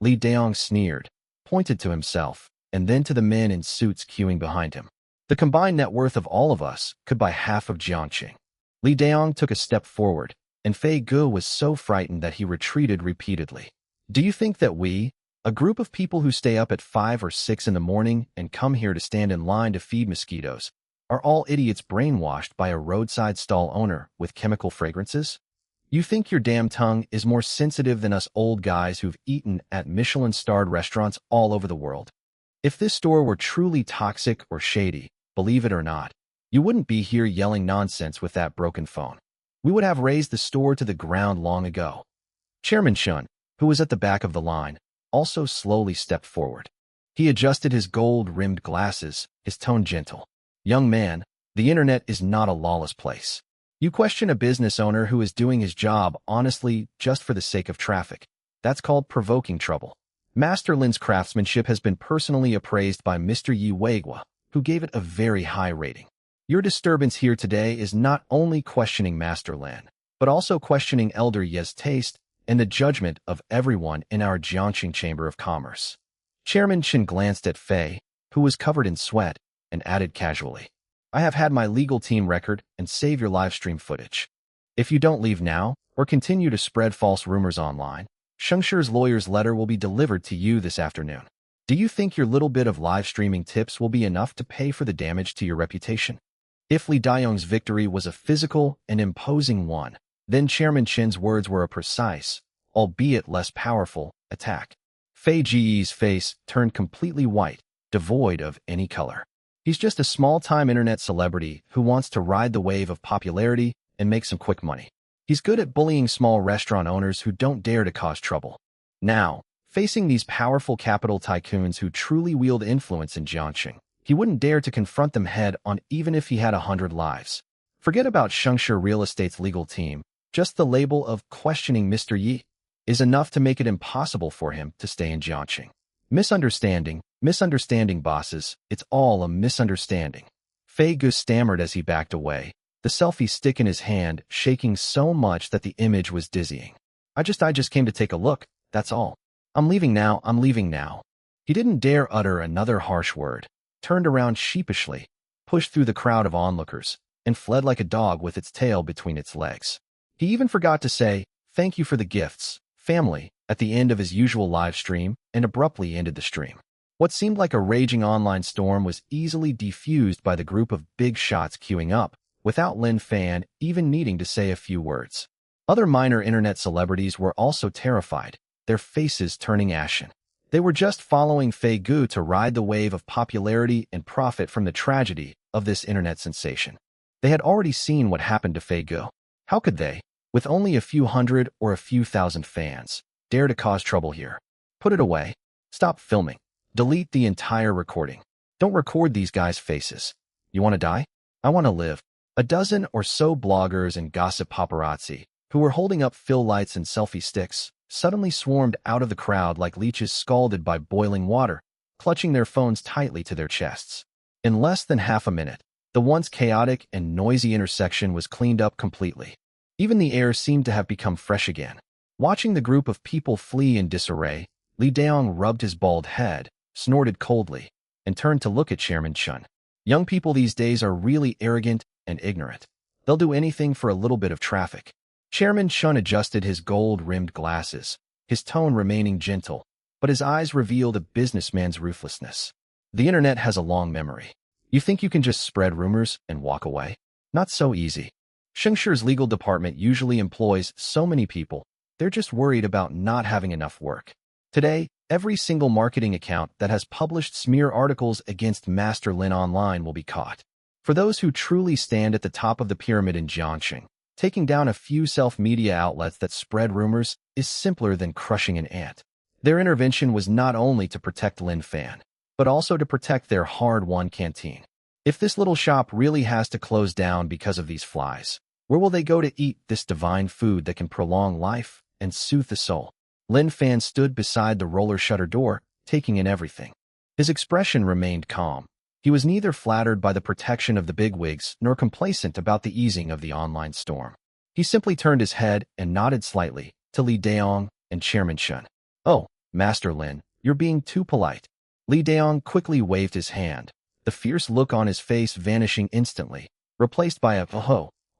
Lee Daeong sneered, pointed to himself, and then to the men in suits queuing behind him. The combined net worth of all of us could buy half of Jiangqing. Lee Daeong took a step forward, and Fei Gu was so frightened that he retreated repeatedly. Do you think that we, a group of people who stay up at 5 or 6 in the morning and come here to stand in line to feed mosquitoes, are all idiots brainwashed by a roadside stall owner with chemical fragrances? You think your damn tongue is more sensitive than us old guys who've eaten at Michelin-starred restaurants all over the world? If this store were truly toxic or shady, believe it or not, you wouldn't be here yelling nonsense with that broken phone. We would have razed the store to the ground long ago. Chairman Shun, who was at the back of the line, also slowly stepped forward. He adjusted his gold-rimmed glasses, his tone gentle. Young man, the internet is not a lawless place. You question a business owner who is doing his job honestly just for the sake of traffic. That's called provoking trouble. Master Lin's craftsmanship has been personally appraised by Mr. Yi Weigua, who gave it a very high rating. Your disturbance here today is not only questioning Master Lin, but also questioning Elder Ye's taste and the judgment of everyone in our Jiangxing Chamber of Commerce. Chairman Chen glanced at Fei, who was covered in sweat, and added casually, I have had my legal team record and save your live stream footage. If you don't leave now, or continue to spread false rumors online, Shengshi's lawyer's letter will be delivered to you this afternoon. Do you think your little bit of live streaming tips will be enough to pay for the damage to your reputation? If Lee Daeong's victory was a physical and imposing one, then Chairman Chen's words were a precise, albeit less powerful, attack. Fei Ji's face turned completely white, devoid of any color. He's just a small-time internet celebrity who wants to ride the wave of popularity and make some quick money. He's good at bullying small restaurant owners who don't dare to cause trouble. Now, facing these powerful capital tycoons who truly wield influence in Jiangxing, he wouldn't dare to confront them head-on even if he had 100 lives. Forget about Shengshe Real Estate's legal team. Just the label of questioning Mr. Yi is enough to make it impossible for him to stay in Jiangxing. Misunderstanding bosses, it's all a misunderstanding. Fei Gu stammered as he backed away, the selfie stick in his hand shaking so much that the image was dizzying. I just came to take a look, that's all. I'm leaving now. He didn't dare utter another harsh word, turned around sheepishly, pushed through the crowd of onlookers, and fled like a dog with its tail between its legs. He even forgot to say, thank you for the gifts, family, at the end of his usual live stream, and abruptly ended the stream. What seemed like a raging online storm was easily defused by the group of big shots queuing up, without Lin Fan even needing to say a few words. Other minor internet celebrities were also terrified, their faces turning ashen. They were just following Fei Gu to ride the wave of popularity and profit from the tragedy of this internet sensation. They had already seen what happened to Fei Gu. How could they, with only a few hundred or a few thousand fans, dare to cause trouble here? Put it away. Stop filming. Delete the entire recording. Don't record these guys' faces. You want to die? I want to live. A dozen or so bloggers and gossip paparazzi, who were holding up fill lights and selfie sticks, suddenly swarmed out of the crowd like leeches scalded by boiling water, clutching their phones tightly to their chests. In less than half a minute, the once chaotic and noisy intersection was cleaned up completely. Even the air seemed to have become fresh again. Watching the group of people flee in disarray, Li Daong rubbed his bald head, snorted coldly, and turned to look at Chairman Chun. Young people these days are really arrogant and ignorant. They'll do anything for a little bit of traffic. Chairman Chun adjusted his gold-rimmed glasses, his tone remaining gentle, but his eyes revealed a businessman's ruthlessness. The internet has a long memory. You think you can just spread rumors and walk away? Not so easy. Shengshi's legal department usually employs so many people, they're just worried about not having enough work. Today, every single marketing account that has published smear articles against Master Lin online will be caught. For those who truly stand at the top of the pyramid in Jiangxing, taking down a few self-media outlets that spread rumors is simpler than crushing an ant. Their intervention was not only to protect Lin Fan, but also to protect their hard-won canteen. If this little shop really has to close down because of these flies, where will they go to eat this divine food that can prolong life and soothe the soul? Lin Fan stood beside the roller shutter door, taking in everything. His expression remained calm. He was neither flattered by the protection of the bigwigs nor complacent about the easing of the online storm. He simply turned his head and nodded slightly to Li Daong and Chairman Chun. "Oh, Master Lin, you're being too polite." Li Daong quickly waved his hand, the fierce look on his face vanishing instantly, replaced by a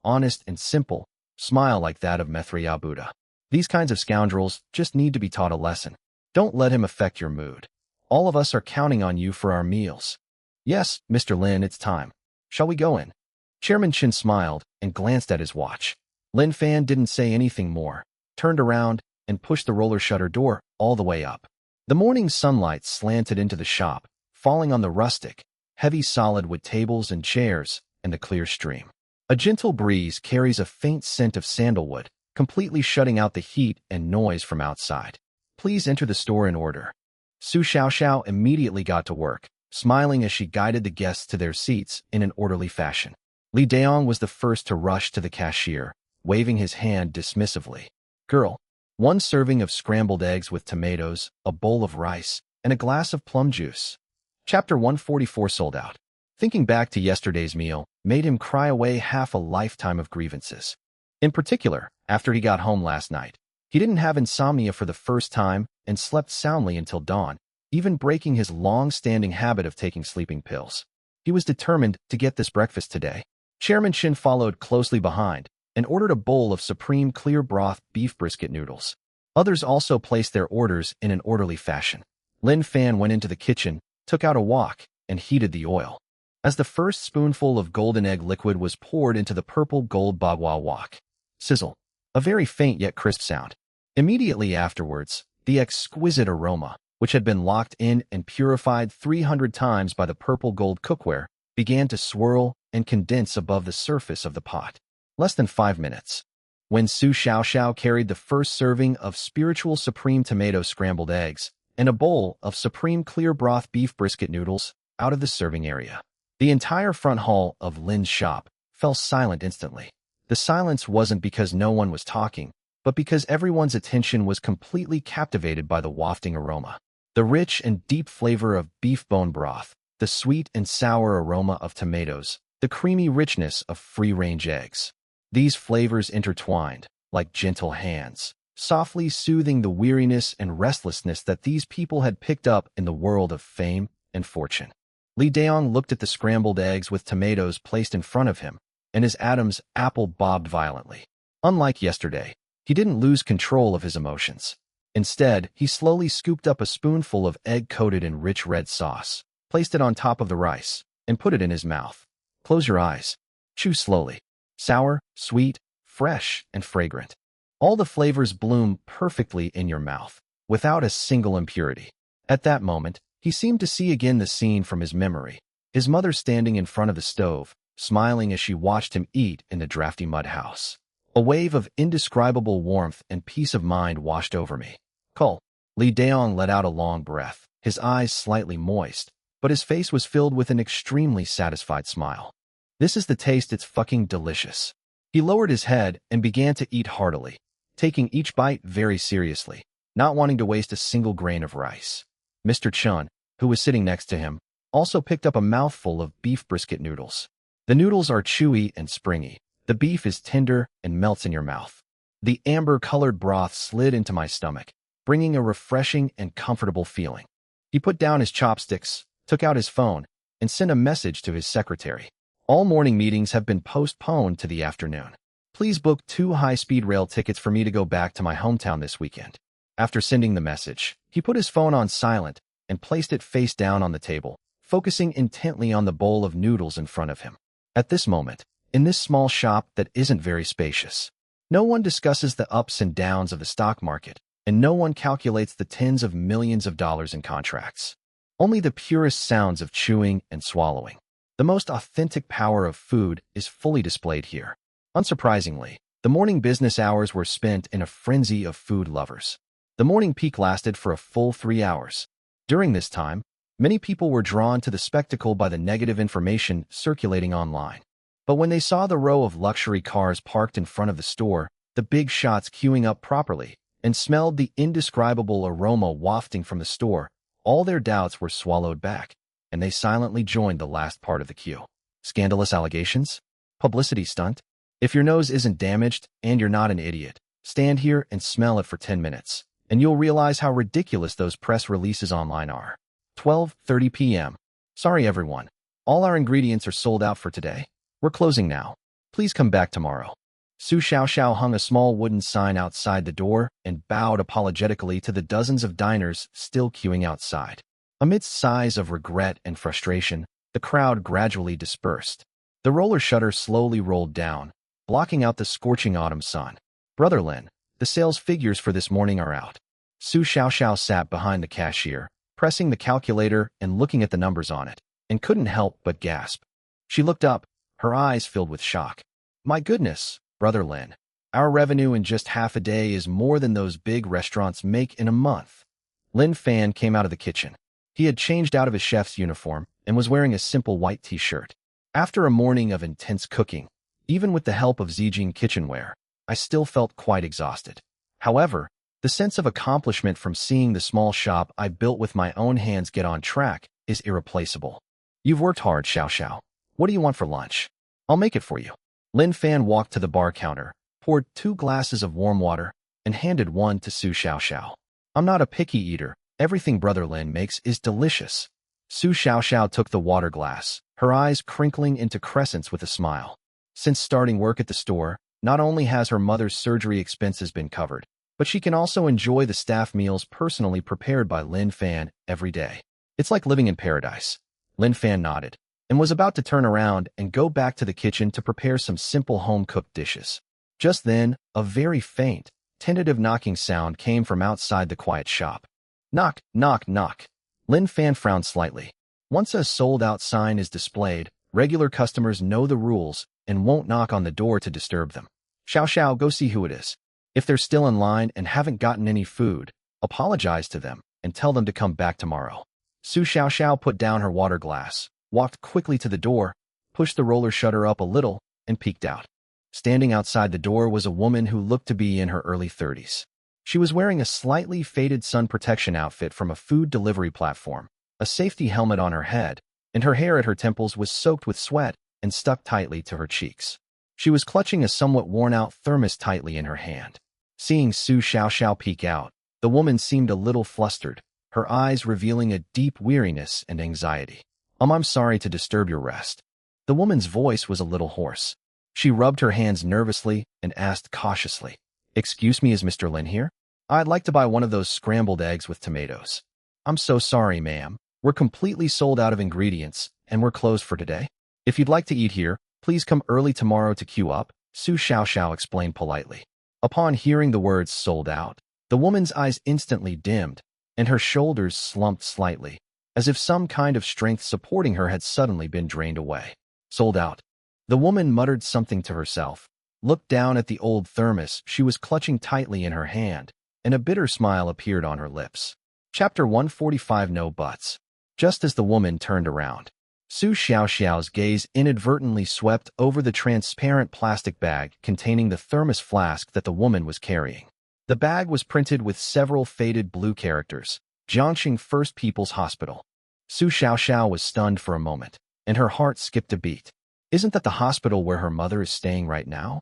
honest and simple smile like that of Maitreya Buddha. These kinds of scoundrels just need to be taught a lesson. Don't let him affect your mood. All of us are counting on you for our meals. "Yes, Mr. Lin, it's time. Shall we go in?" Chairman Chin smiled and glanced at his watch. Lin Fan didn't say anything more, turned around, and pushed the roller shutter door all the way up. The morning sunlight slanted into the shop, falling on the rustic, heavy solid wood tables and chairs, and the clear stream. A gentle breeze carries a faint scent of sandalwood, completely shutting out the heat and noise from outside. "Please enter the store in order." Su Xiaoxiao immediately got to work, smiling as she guided the guests to their seats in an orderly fashion. Li Daong was the first to rush to the cashier, waving his hand dismissively. "Girl, 1 serving of scrambled eggs with tomatoes, a bowl of rice, and a glass of plum juice." Chapter 144 sold out. Thinking back to yesterday's meal made him cry away half a lifetime of grievances. In particular, after he got home last night, he didn't have insomnia for the first time and slept soundly until dawn, even breaking his long-standing habit of taking sleeping pills. He was determined to get this breakfast today. Chairman Chin followed closely behind and ordered a bowl of supreme clear broth beef brisket noodles. Others also placed their orders in an orderly fashion. Lin Fan went into the kitchen, took out a wok, and heated the oil. As the first spoonful of golden egg liquid was poured into the purple gold bagua wok, sizzle, a very faint yet crisp sound. Immediately afterwards, the exquisite aroma, which had been locked in and purified 300 times by the purple gold cookware, began to swirl and condense above the surface of the pot. Less than 5 minutes. When Su Xiaoxiao carried the first serving of spiritual supreme tomato scrambled eggs and a bowl of supreme clear broth beef brisket noodles out of the serving area, the entire front hall of Lin's shop fell silent instantly. The silence wasn't because no one was talking, but because everyone's attention was completely captivated by the wafting aroma. The rich and deep flavor of beef bone broth, the sweet and sour aroma of tomatoes, the creamy richness of free-range eggs. These flavors intertwined, like gentle hands, softly soothing the weariness and restlessness that these people had picked up in the world of fame and fortune. Li Daong looked at the scrambled eggs with tomatoes placed in front of him, and his Adam's apple bobbed violently. Unlike yesterday, he didn't lose control of his emotions. Instead, he slowly scooped up a spoonful of egg coated in rich red sauce, placed it on top of the rice, and put it in his mouth. Close your eyes. Chew slowly. Sour, sweet, fresh, and fragrant. All the flavors bloom perfectly in your mouth, without a single impurity. At that moment, he seemed to see again the scene from his memory, his mother standing in front of the stove, smiling as she watched him eat in the drafty mud house. A wave of indescribable warmth and peace of mind washed over me. Cole. Li Daong let out a long breath, his eyes slightly moist, but his face was filled with an extremely satisfied smile. This is the taste, it's fucking delicious. He lowered his head and began to eat heartily, taking each bite very seriously, not wanting to waste a single grain of rice. Mr. Chun, who was sitting next to him, also picked up a mouthful of beef brisket noodles. The noodles are chewy and springy. The beef is tender and melts in your mouth. The amber-colored broth slid into my stomach, bringing a refreshing and comfortable feeling. He put down his chopsticks, took out his phone, and sent a message to his secretary. All morning meetings have been postponed to the afternoon. Please book 2 high-speed rail tickets for me to go back to my hometown this weekend. After sending the message, he put his phone on silent and placed it face down on the table, focusing intently on the bowl of noodles in front of him. At this moment, in this small shop that isn't very spacious, no one discusses the ups and downs of the stock market, and no one calculates the tens of millions of dollars in contracts. Only the purest sounds of chewing and swallowing. The most authentic power of food is fully displayed here. Unsurprisingly, the morning business hours were spent in a frenzy of food lovers. The morning peak lasted for a full 3 hours. During this time, many people were drawn to the spectacle by the negative information circulating online. But when they saw the row of luxury cars parked in front of the store, the big shots queuing up properly, and smelled the indescribable aroma wafting from the store, all their doubts were swallowed back, and they silently joined the last part of the queue. Scandalous allegations? Publicity stunt? If your nose isn't damaged and you're not an idiot, stand here and smell it for 10 minutes, and you'll realize how ridiculous those press releases online are. 12:30 p.m. Sorry everyone, all our ingredients are sold out for today. We're closing now. Please come back tomorrow. Su Xiaoxiao hung a small wooden sign outside the door and bowed apologetically to the dozens of diners still queuing outside. Amidst sighs of regret and frustration, the crowd gradually dispersed. The roller shutter slowly rolled down, blocking out the scorching autumn sun. Brother Lin, the sales figures for this morning are out. Su Xiaoxiao sat behind the cashier, pressing the calculator and looking at the numbers on it, and couldn't help but gasp. She looked up, her eyes filled with shock. My goodness, Brother Lin, our revenue in just half a day is more than those big restaurants make in a month. Lin Fan came out of the kitchen. He had changed out of his chef's uniform and was wearing a simple white t-shirt. After a morning of intense cooking, even with the help of Zijing kitchenware, I still felt quite exhausted. However, the sense of accomplishment from seeing the small shop I built with my own hands get on track is irreplaceable. You've worked hard, Xiao Xiao. What do you want for lunch? I'll make it for you. Lin Fan walked to the bar counter, poured 2 glasses of warm water, and handed one to Su Xiaoxiao. I'm not a picky eater. Everything Brother Lin makes is delicious. Su Xiaoxiao took the water glass, her eyes crinkling into crescents with a smile. Since starting work at the store, not only has her mother's surgery expenses been covered, but she can also enjoy the staff meals personally prepared by Lin Fan every day. It's like living in paradise. Lin Fan nodded, and was about to turn around and go back to the kitchen to prepare some simple home-cooked dishes. Just then, a very faint, tentative knocking sound came from outside the quiet shop. Knock, knock, knock. Lin Fan frowned slightly. Once a sold-out sign is displayed, regular customers know the rules and won't knock on the door to disturb them. Xiao Xiao, go see who it is. If they're still in line and haven't gotten any food, apologize to them and tell them to come back tomorrow. Su Xiaoxiao put down her water glass, walked quickly to the door, pushed the roller shutter up a little, and peeked out. Standing outside the door was a woman who looked to be in her early 30s. She was wearing a slightly faded sun protection outfit from a food delivery platform, a safety helmet on her head, and her hair at her temples was soaked with sweat and stuck tightly to her cheeks. She was clutching a somewhat worn-out thermos tightly in her hand. Seeing Su Xiaoxiao peek out, the woman seemed a little flustered, her eyes revealing a deep weariness and anxiety. I'm sorry to disturb your rest. The woman's voice was a little hoarse. She rubbed her hands nervously and asked cautiously, Excuse me, is Mr. Lin here? I'd like to buy one of those scrambled eggs with tomatoes. I'm so sorry, ma'am. We're completely sold out of ingredients, and we're closed for today. If you'd like to eat here, please come early tomorrow to queue up, Su Xiaoxiao explained politely. Upon hearing the words sold out, the woman's eyes instantly dimmed, and her shoulders slumped slightly, as if some kind of strength supporting her had suddenly been drained away. Sold out. The woman muttered something to herself, looked down at the old thermos she was clutching tightly in her hand, and a bitter smile appeared on her lips. Chapter 145 No Buts. Just as the woman turned around, Su Xiaoxiao's gaze inadvertently swept over the transparent plastic bag containing the thermos flask that the woman was carrying. The bag was printed with several faded blue characters, Jiangxing First People's Hospital. Su Xiaoxiao was stunned for a moment, and her heart skipped a beat. Isn't that the hospital where her mother is staying right now?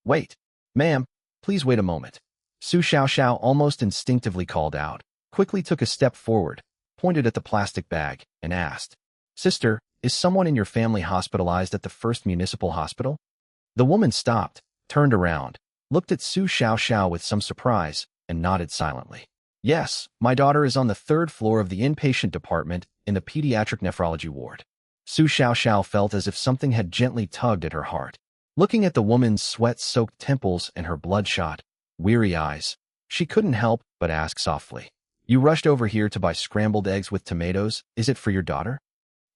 Wait, ma'am, Please wait a moment. Su Xiaoxiao almost instinctively called out, quickly took a step forward, pointed at the plastic bag, and asked, Sister, is someone in your family hospitalized at the first municipal hospital? The woman stopped, turned around, looked at Su Xiaoxiao with some surprise, and nodded silently. Yes, my daughter is on the third floor of the inpatient department in the pediatric nephrology ward. Su Xiaoxiao felt as if something had gently tugged at her heart. Looking at the woman's sweat-soaked temples and her bloodshot, weary eyes, she couldn't help but ask softly, You rushed over here to buy scrambled eggs with tomatoes, is it for your daughter?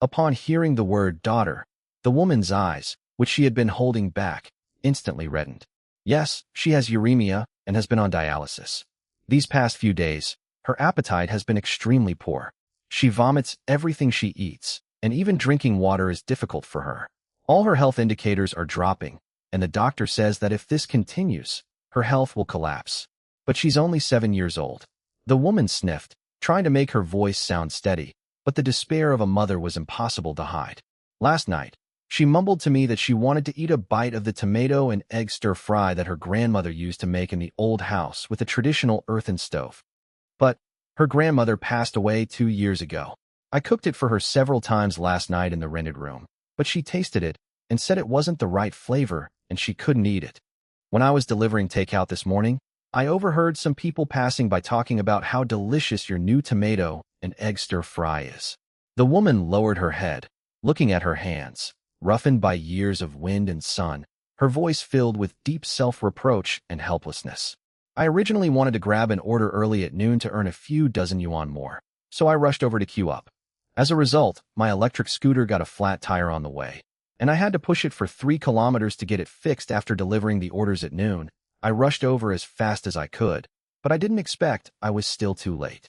Upon hearing the word daughter, the woman's eyes, which she had been holding back, instantly reddened. Yes, she has uremia and has been on dialysis. These past few days, her appetite has been extremely poor. She vomits everything she eats, and even drinking water is difficult for her. All her health indicators are dropping, and the doctor says that if this continues, her health will collapse. But she's only 7 years old. The woman sniffed, trying to make her voice sound steady, but the despair of a mother was impossible to hide. Last night, she mumbled to me that she wanted to eat a bite of the tomato and egg stir-fry that her grandmother used to make in the old house with a traditional earthen stove. But her grandmother passed away 2 years ago. I cooked it for her several times last night in the rented room, but she tasted it and said it wasn't the right flavor and she couldn't eat it. When I was delivering takeout this morning, I overheard some people passing by talking about how delicious your new tomato and egg stir-fry is. The woman lowered her head, looking at her hands, roughened by years of wind and sun, her voice filled with deep self-reproach and helplessness. I originally wanted to grab an order early at noon to earn a few dozen yuan more, so I rushed over to queue up. As a result, my electric scooter got a flat tire on the way, and I had to push it for 3 kilometers to get it fixed after delivering the orders at noon. I rushed over as fast as I could, but I didn't expect I was still too late.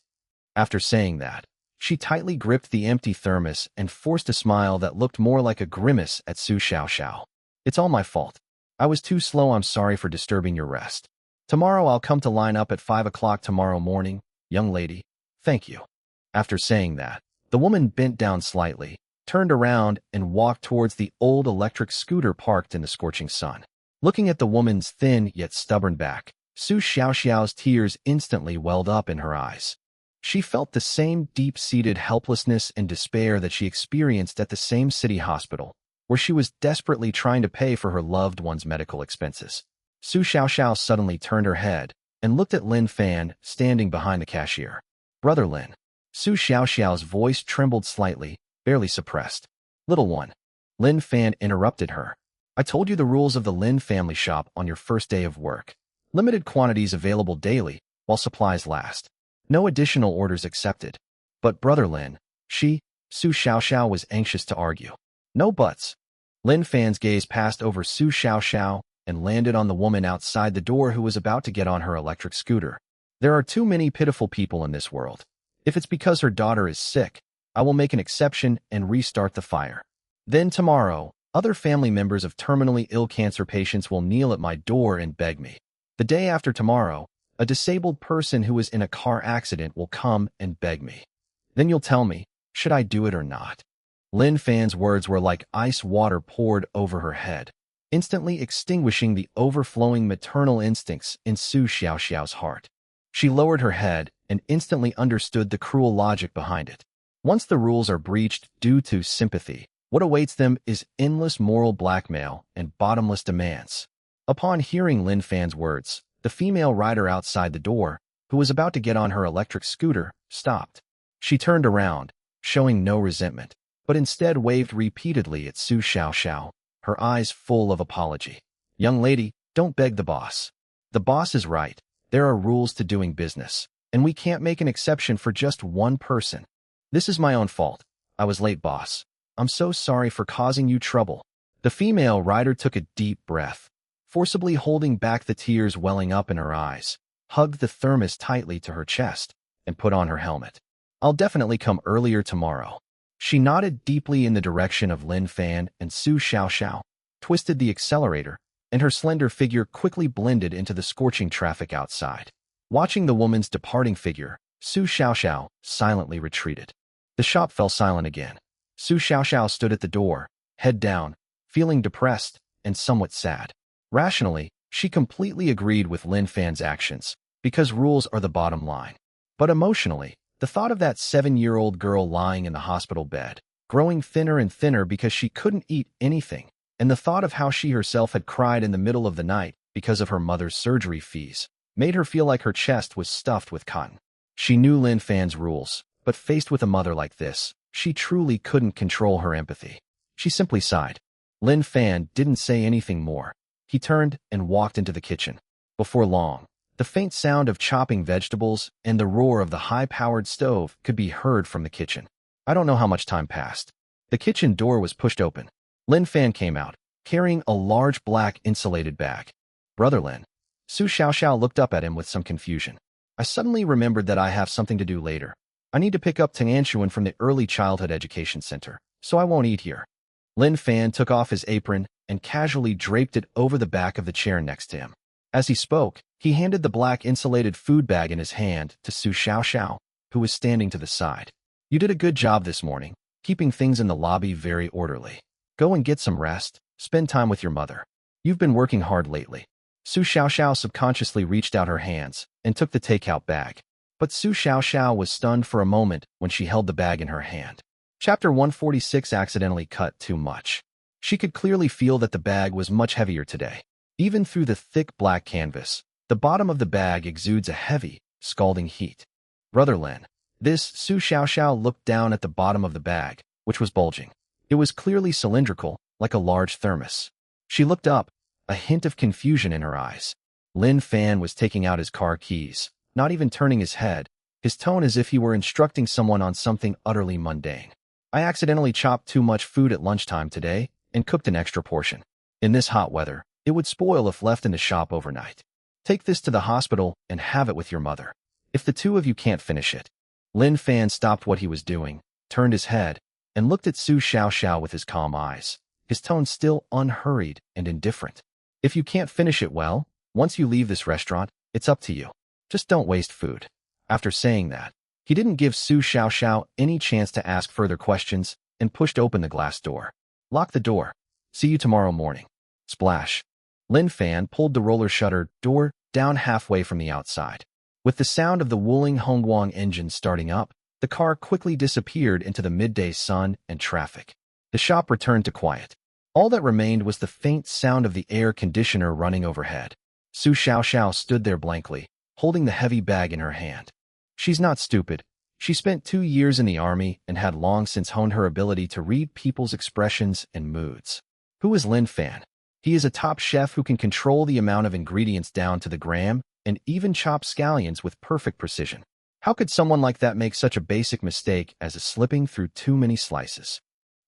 After saying that, she tightly gripped the empty thermos and forced a smile that looked more like a grimace at Su Xiaoxiao. It's all my fault. I was too slow. I'm sorry for disturbing your rest. Tomorrow I'll come to line up at 5 o'clock tomorrow morning, young lady. Thank you. After saying that, the woman bent down slightly, turned around, and walked towards the old electric scooter parked in the scorching sun. Looking at the woman's thin yet stubborn back, Su Xiaoxiao's tears instantly welled up in her eyes. She felt the same deep-seated helplessness and despair that she experienced at the same city hospital, where she was desperately trying to pay for her loved one's medical expenses. Su Xiaoxiao suddenly turned her head and looked at Lin Fan standing behind the cashier. Brother Lin. Su Xiaoxiao's voice trembled slightly, barely suppressed. Little one. Lin Fan interrupted her. I told you the rules of the Lin family shop on your first day of work. Limited quantities available daily, while supplies last. No additional orders accepted. But Brother Lin, Su Xiaoxiao was anxious to argue. No buts. Lin Fan's gaze passed over Su Xiaoxiao and landed on the woman outside the door who was about to get on her electric scooter. There are too many pitiful people in this world. If it's because her daughter is sick, I will make an exception and restart the fire. Then tomorrow, other family members of terminally ill cancer patients will kneel at my door and beg me. The day after tomorrow, a disabled person who was in a car accident will come and beg me. Then you'll tell me, should I do it or not? Lin Fan's words were like ice water poured over her head, instantly extinguishing the overflowing maternal instincts in Su Xiaoxiao's heart. She lowered her head and instantly understood the cruel logic behind it. Once the rules are breached due to sympathy, what awaits them is endless moral blackmail and bottomless demands. Upon hearing Lin Fan's words, the female rider outside the door, who was about to get on her electric scooter, stopped. She turned around, showing no resentment, but instead waved repeatedly at Su Xiaoxiao, her eyes full of apology. Young lady, don't beg the boss. The boss is right. There are rules to doing business, and we can't make an exception for just one person. This is my own fault. I was late, boss. I'm so sorry for causing you trouble. The female rider took a deep breath, forcibly holding back the tears welling up in her eyes, hugged the thermos tightly to her chest, and put on her helmet. I'll definitely come earlier tomorrow. She nodded deeply in the direction of Lin Fan and Su Xiaoxiao, twisted the accelerator, and her slender figure quickly blended into the scorching traffic outside. Watching the woman's departing figure, Su Xiaoxiao silently retreated. The shop fell silent again. Su Xiaoxiao stood at the door, head down, feeling depressed and somewhat sad. Rationally, She completely agreed with Lin Fan's actions, because rules are the bottom line. But emotionally, the thought of that 7-year-old girl lying in the hospital bed, growing thinner and thinner because she couldn't eat anything, and the thought of how she herself had cried in the middle of the night because of her mother's surgery fees, made her feel like her chest was stuffed with cotton. She knew Lin Fan's rules, but faced with a mother like this, she truly couldn't control her empathy. She simply sighed. Lin Fan didn't say anything more. He turned and walked into the kitchen. Before long, the faint sound of chopping vegetables and the roar of the high-powered stove could be heard from the kitchen. I don't know how much time passed. The kitchen door was pushed open. Lin Fan came out, carrying a large black insulated bag. "Brother Lin." Su Xiaoxiao looked up at him with some confusion. "I suddenly remembered that I have something to do later. I need to pick up Tianshuan from the Early Childhood Education Center, so I won't eat here." Lin Fan took off his apron and casually draped it over the back of the chair next to him. As he spoke, he handed the black insulated food bag in his hand to Su Xiaoxiao, who was standing to the side. "You did a good job this morning, keeping things in the lobby very orderly. Go and get some rest, spend time with your mother. You've been working hard lately." Su Xiaoxiao subconsciously reached out her hands and took the takeout bag. But Su Xiaoxiao was stunned for a moment when she held the bag in her hand. Chapter 146 accidentally cut too much. She could clearly feel that the bag was much heavier today. Even through the thick black canvas, the bottom of the bag exudes a heavy, scalding heat. "Brother Lin." Su Xiaoxiao looked down at the bottom of the bag, which was bulging. It was clearly cylindrical, like a large thermos. She looked up, a hint of confusion in her eyes. Lin Fan was taking out his car keys, not even turning his head, his tone as if he were instructing someone on something utterly mundane. "I accidentally chopped too much food at lunchtime today and cooked an extra portion. In this hot weather, it would spoil if left in the shop overnight. Take this to the hospital and have it with your mother, if the two of you can't finish it." Lin Fan stopped what he was doing, turned his head, and looked at Su Xiaoxiao with his calm eyes, his tone still unhurried and indifferent. "If you can't finish it well, once you leave this restaurant, it's up to you. Just don't waste food." After saying that, he didn't give Su Xiaoxiao any chance to ask further questions and pushed open the glass door. "Lock the door. See you tomorrow morning." Splash. Lin Fan pulled the roller shutter door down halfway from the outside. With the sound of the Wuling Hongguang engine starting up, the car quickly disappeared into the midday sun and traffic. The shop returned to quiet. All that remained was the faint sound of the air conditioner running overhead. Su Xiaoxiao stood there blankly, holding the heavy bag in her hand. She's not stupid. She spent 2 years in the army and had long since honed her ability to read people's expressions and moods. Who is Lin Fan? He is a top chef who can control the amount of ingredients down to the gram and even chop scallions with perfect precision. How could someone like that make such a basic mistake as slipping through too many slices?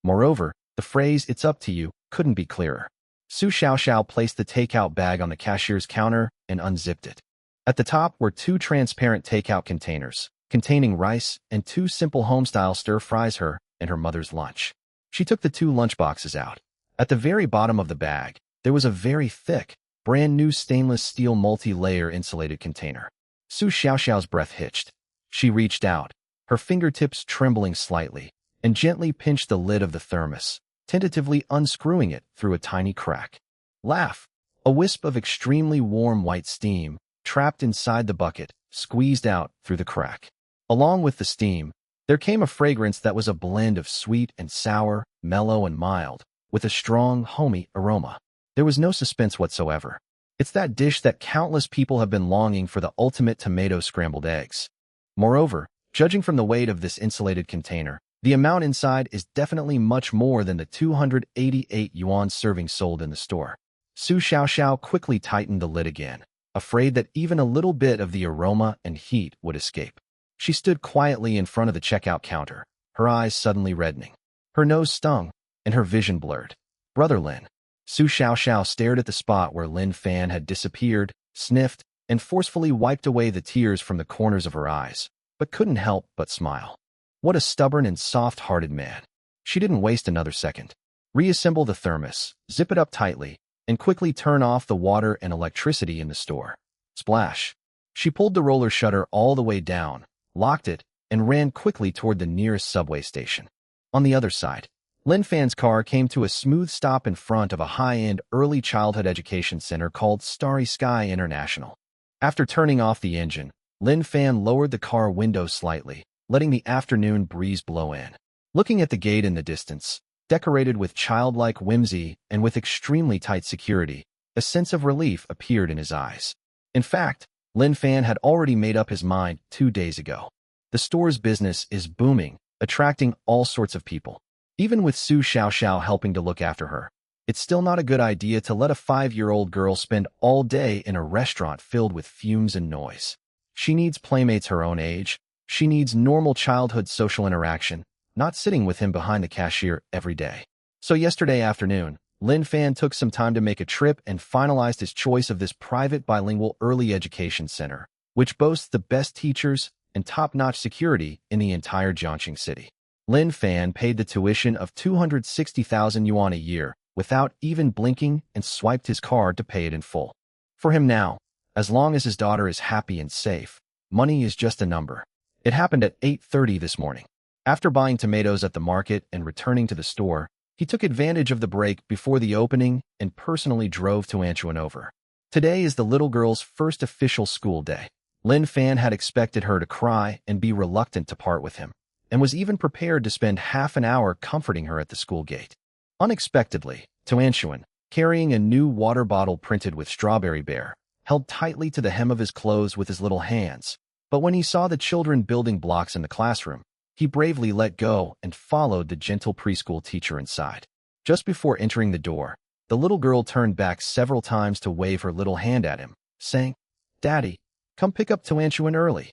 Moreover, the phrase "it's up to you" couldn't be clearer. Su Xiaoxiao placed the takeout bag on the cashier's counter and unzipped it. At the top were 2 transparent takeout containers, containing rice and 2 simple home-style stir-fries her and her mother's lunch. She took the 2 lunchboxes out. At the very bottom of the bag, there was a very thick, brand-new stainless steel multi-layer insulated container. Su Xiaoxiao's breath hitched. She reached out, her fingertips trembling slightly, and gently pinched the lid of the thermos, tentatively unscrewing it through a tiny crack. Laugh! A wisp of extremely warm white steam, trapped inside the bucket, squeezed out through the crack. Along with the steam, there came a fragrance that was a blend of sweet and sour, mellow and mild, with a strong, homey aroma. There was no suspense whatsoever. It's that dish that countless people have been longing for, the ultimate tomato scrambled eggs. Moreover, judging from the weight of this insulated container, the amount inside is definitely much more than the 288 yuan serving sold in the store. Su Xiaoxiao quickly tightened the lid again, afraid that even a little bit of the aroma and heat would escape. She stood quietly in front of the checkout counter, her eyes suddenly reddening. Her nose stung, and her vision blurred. "Brother Lin." Su Xiaoxiao stared at the spot where Lin Fan had disappeared, sniffed, and forcefully wiped away the tears from the corners of her eyes, but couldn't help but smile. What a stubborn and soft-hearted man. She didn't waste another second. Reassemble the thermos, zip it up tightly, and quickly turn off the water and electricity in the store. Splash. She pulled the roller shutter all the way down, locked it, and ran quickly toward the nearest subway station. On the other side, Lin Fan's car came to a smooth stop in front of a high-end early childhood education center called Starry Sky International. After turning off the engine, Lin Fan lowered the car window slightly, letting the afternoon breeze blow in. Looking at the gate in the distance, decorated with childlike whimsy and with extremely tight security, a sense of relief appeared in his eyes. In fact, Lin Fan had already made up his mind 2 days ago. The store's business is booming, attracting all sorts of people. Even with Su Xiaoxiao helping to look after her, it's still not a good idea to let a 5-year-old girl spend all day in a restaurant filled with fumes and noise. She needs playmates her own age. She needs normal childhood social interaction, not sitting with him behind the cashier every day. So yesterday afternoon, Lin Fan took some time to make a trip and finalized his choice of this private bilingual early education center, which boasts the best teachers and top-notch security in the entire Jiangxing city. Lin Fan paid the tuition of 260,000 yuan a year without even blinking and swiped his card to pay it in full. For him now, as long as his daughter is happy and safe, money is just a number. It happened at 8:30 this morning. After buying tomatoes at the market and returning to the store, he took advantage of the break before the opening and personally drove to Anchuan over. Today is the little girl's first official school day. Lin Fan had expected her to cry and be reluctant to part with him, and was even prepared to spend half an hour comforting her at the school gate. Unexpectedly, Tuanshuan, carrying a new water bottle printed with Strawberry Bear, held tightly to the hem of his clothes with his little hands, but when he saw the children building blocks in the classroom, he bravely let go and followed the gentle preschool teacher inside. Just before entering the door, the little girl turned back several times to wave her little hand at him, saying, "Daddy, come pick up Tuanshuan early."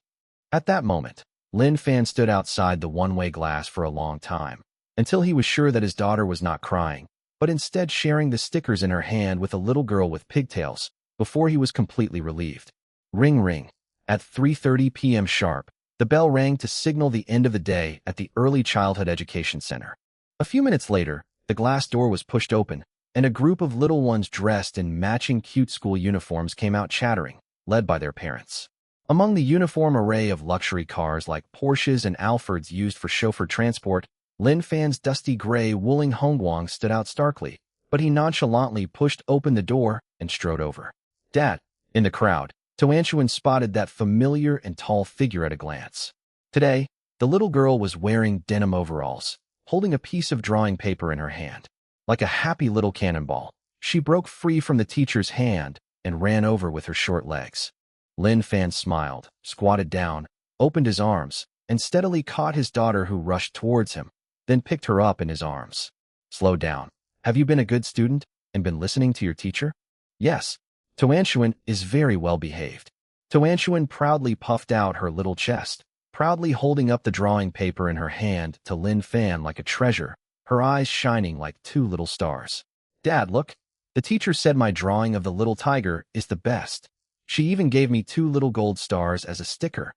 At that moment, Lin Fan stood outside the one-way glass for a long time, until he was sure that his daughter was not crying, but instead sharing the stickers in her hand with a little girl with pigtails, before he was completely relieved. Ring ring. At 3:30 p.m. sharp, the bell rang to signal the end of the day at the Early Childhood Education Center. A few minutes later, the glass door was pushed open, and a group of little ones dressed in matching cute school uniforms came out chattering, led by their parents. Among the uniform array of luxury cars like Porsches and Alfords used for chauffeur transport, Lin Fan's dusty gray Wuling Hongguang stood out starkly, but he nonchalantly pushed open the door and strode over. "Dad!" In the crowd, Tuanshuan spotted that familiar and tall figure at a glance. Today, the little girl was wearing denim overalls, holding a piece of drawing paper in her hand. Like a happy little cannonball, she broke free from the teacher's hand and ran over with her short legs. Lin Fan smiled, squatted down, opened his arms, and steadily caught his daughter who rushed towards him, then picked her up in his arms. "Slow down. Have you been a good student and been listening to your teacher?" "Yes." Tuanshuan is very well behaved. Tuanshuan proudly puffed out her little chest, proudly holding up the drawing paper in her hand to Lin Fan like a treasure, her eyes shining like 2 little stars. "Dad, look. The teacher said my drawing of the little tiger is the best. She even gave me 2 little gold stars as a sticker."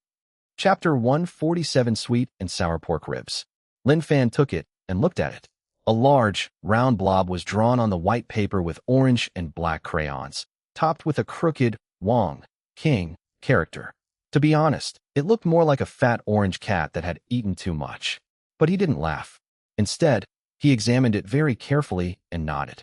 Chapter 147 Sweet and Sour Pork Ribs. Lin Fan took it and looked at it. A large, round blob was drawn on the white paper with orange and black crayons, topped with a crooked Wang, King, character. To be honest, it looked more like a fat orange cat that had eaten too much. But he didn't laugh. Instead, he examined it very carefully and nodded.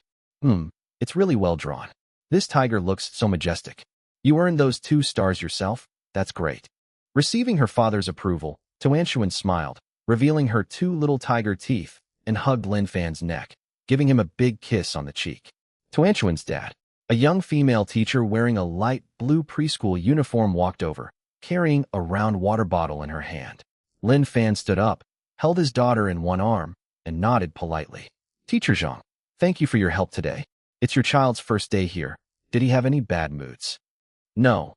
It's really well drawn. This tiger looks so majestic. You earned those 2 stars yourself? That's great." Receiving her father's approval, Tuanshuan smiled, revealing her 2 little tiger teeth, and hugged Lin Fan's neck, giving him a big kiss on the cheek. Tuanshuan's dad, a young female teacher wearing a light blue preschool uniform, walked over, carrying a round water bottle in her hand. Lin Fan stood up, held his daughter in one arm, and nodded politely. "Teacher Zhang, thank you for your help today. It's your child's first day here. Did he have any bad moods?" No.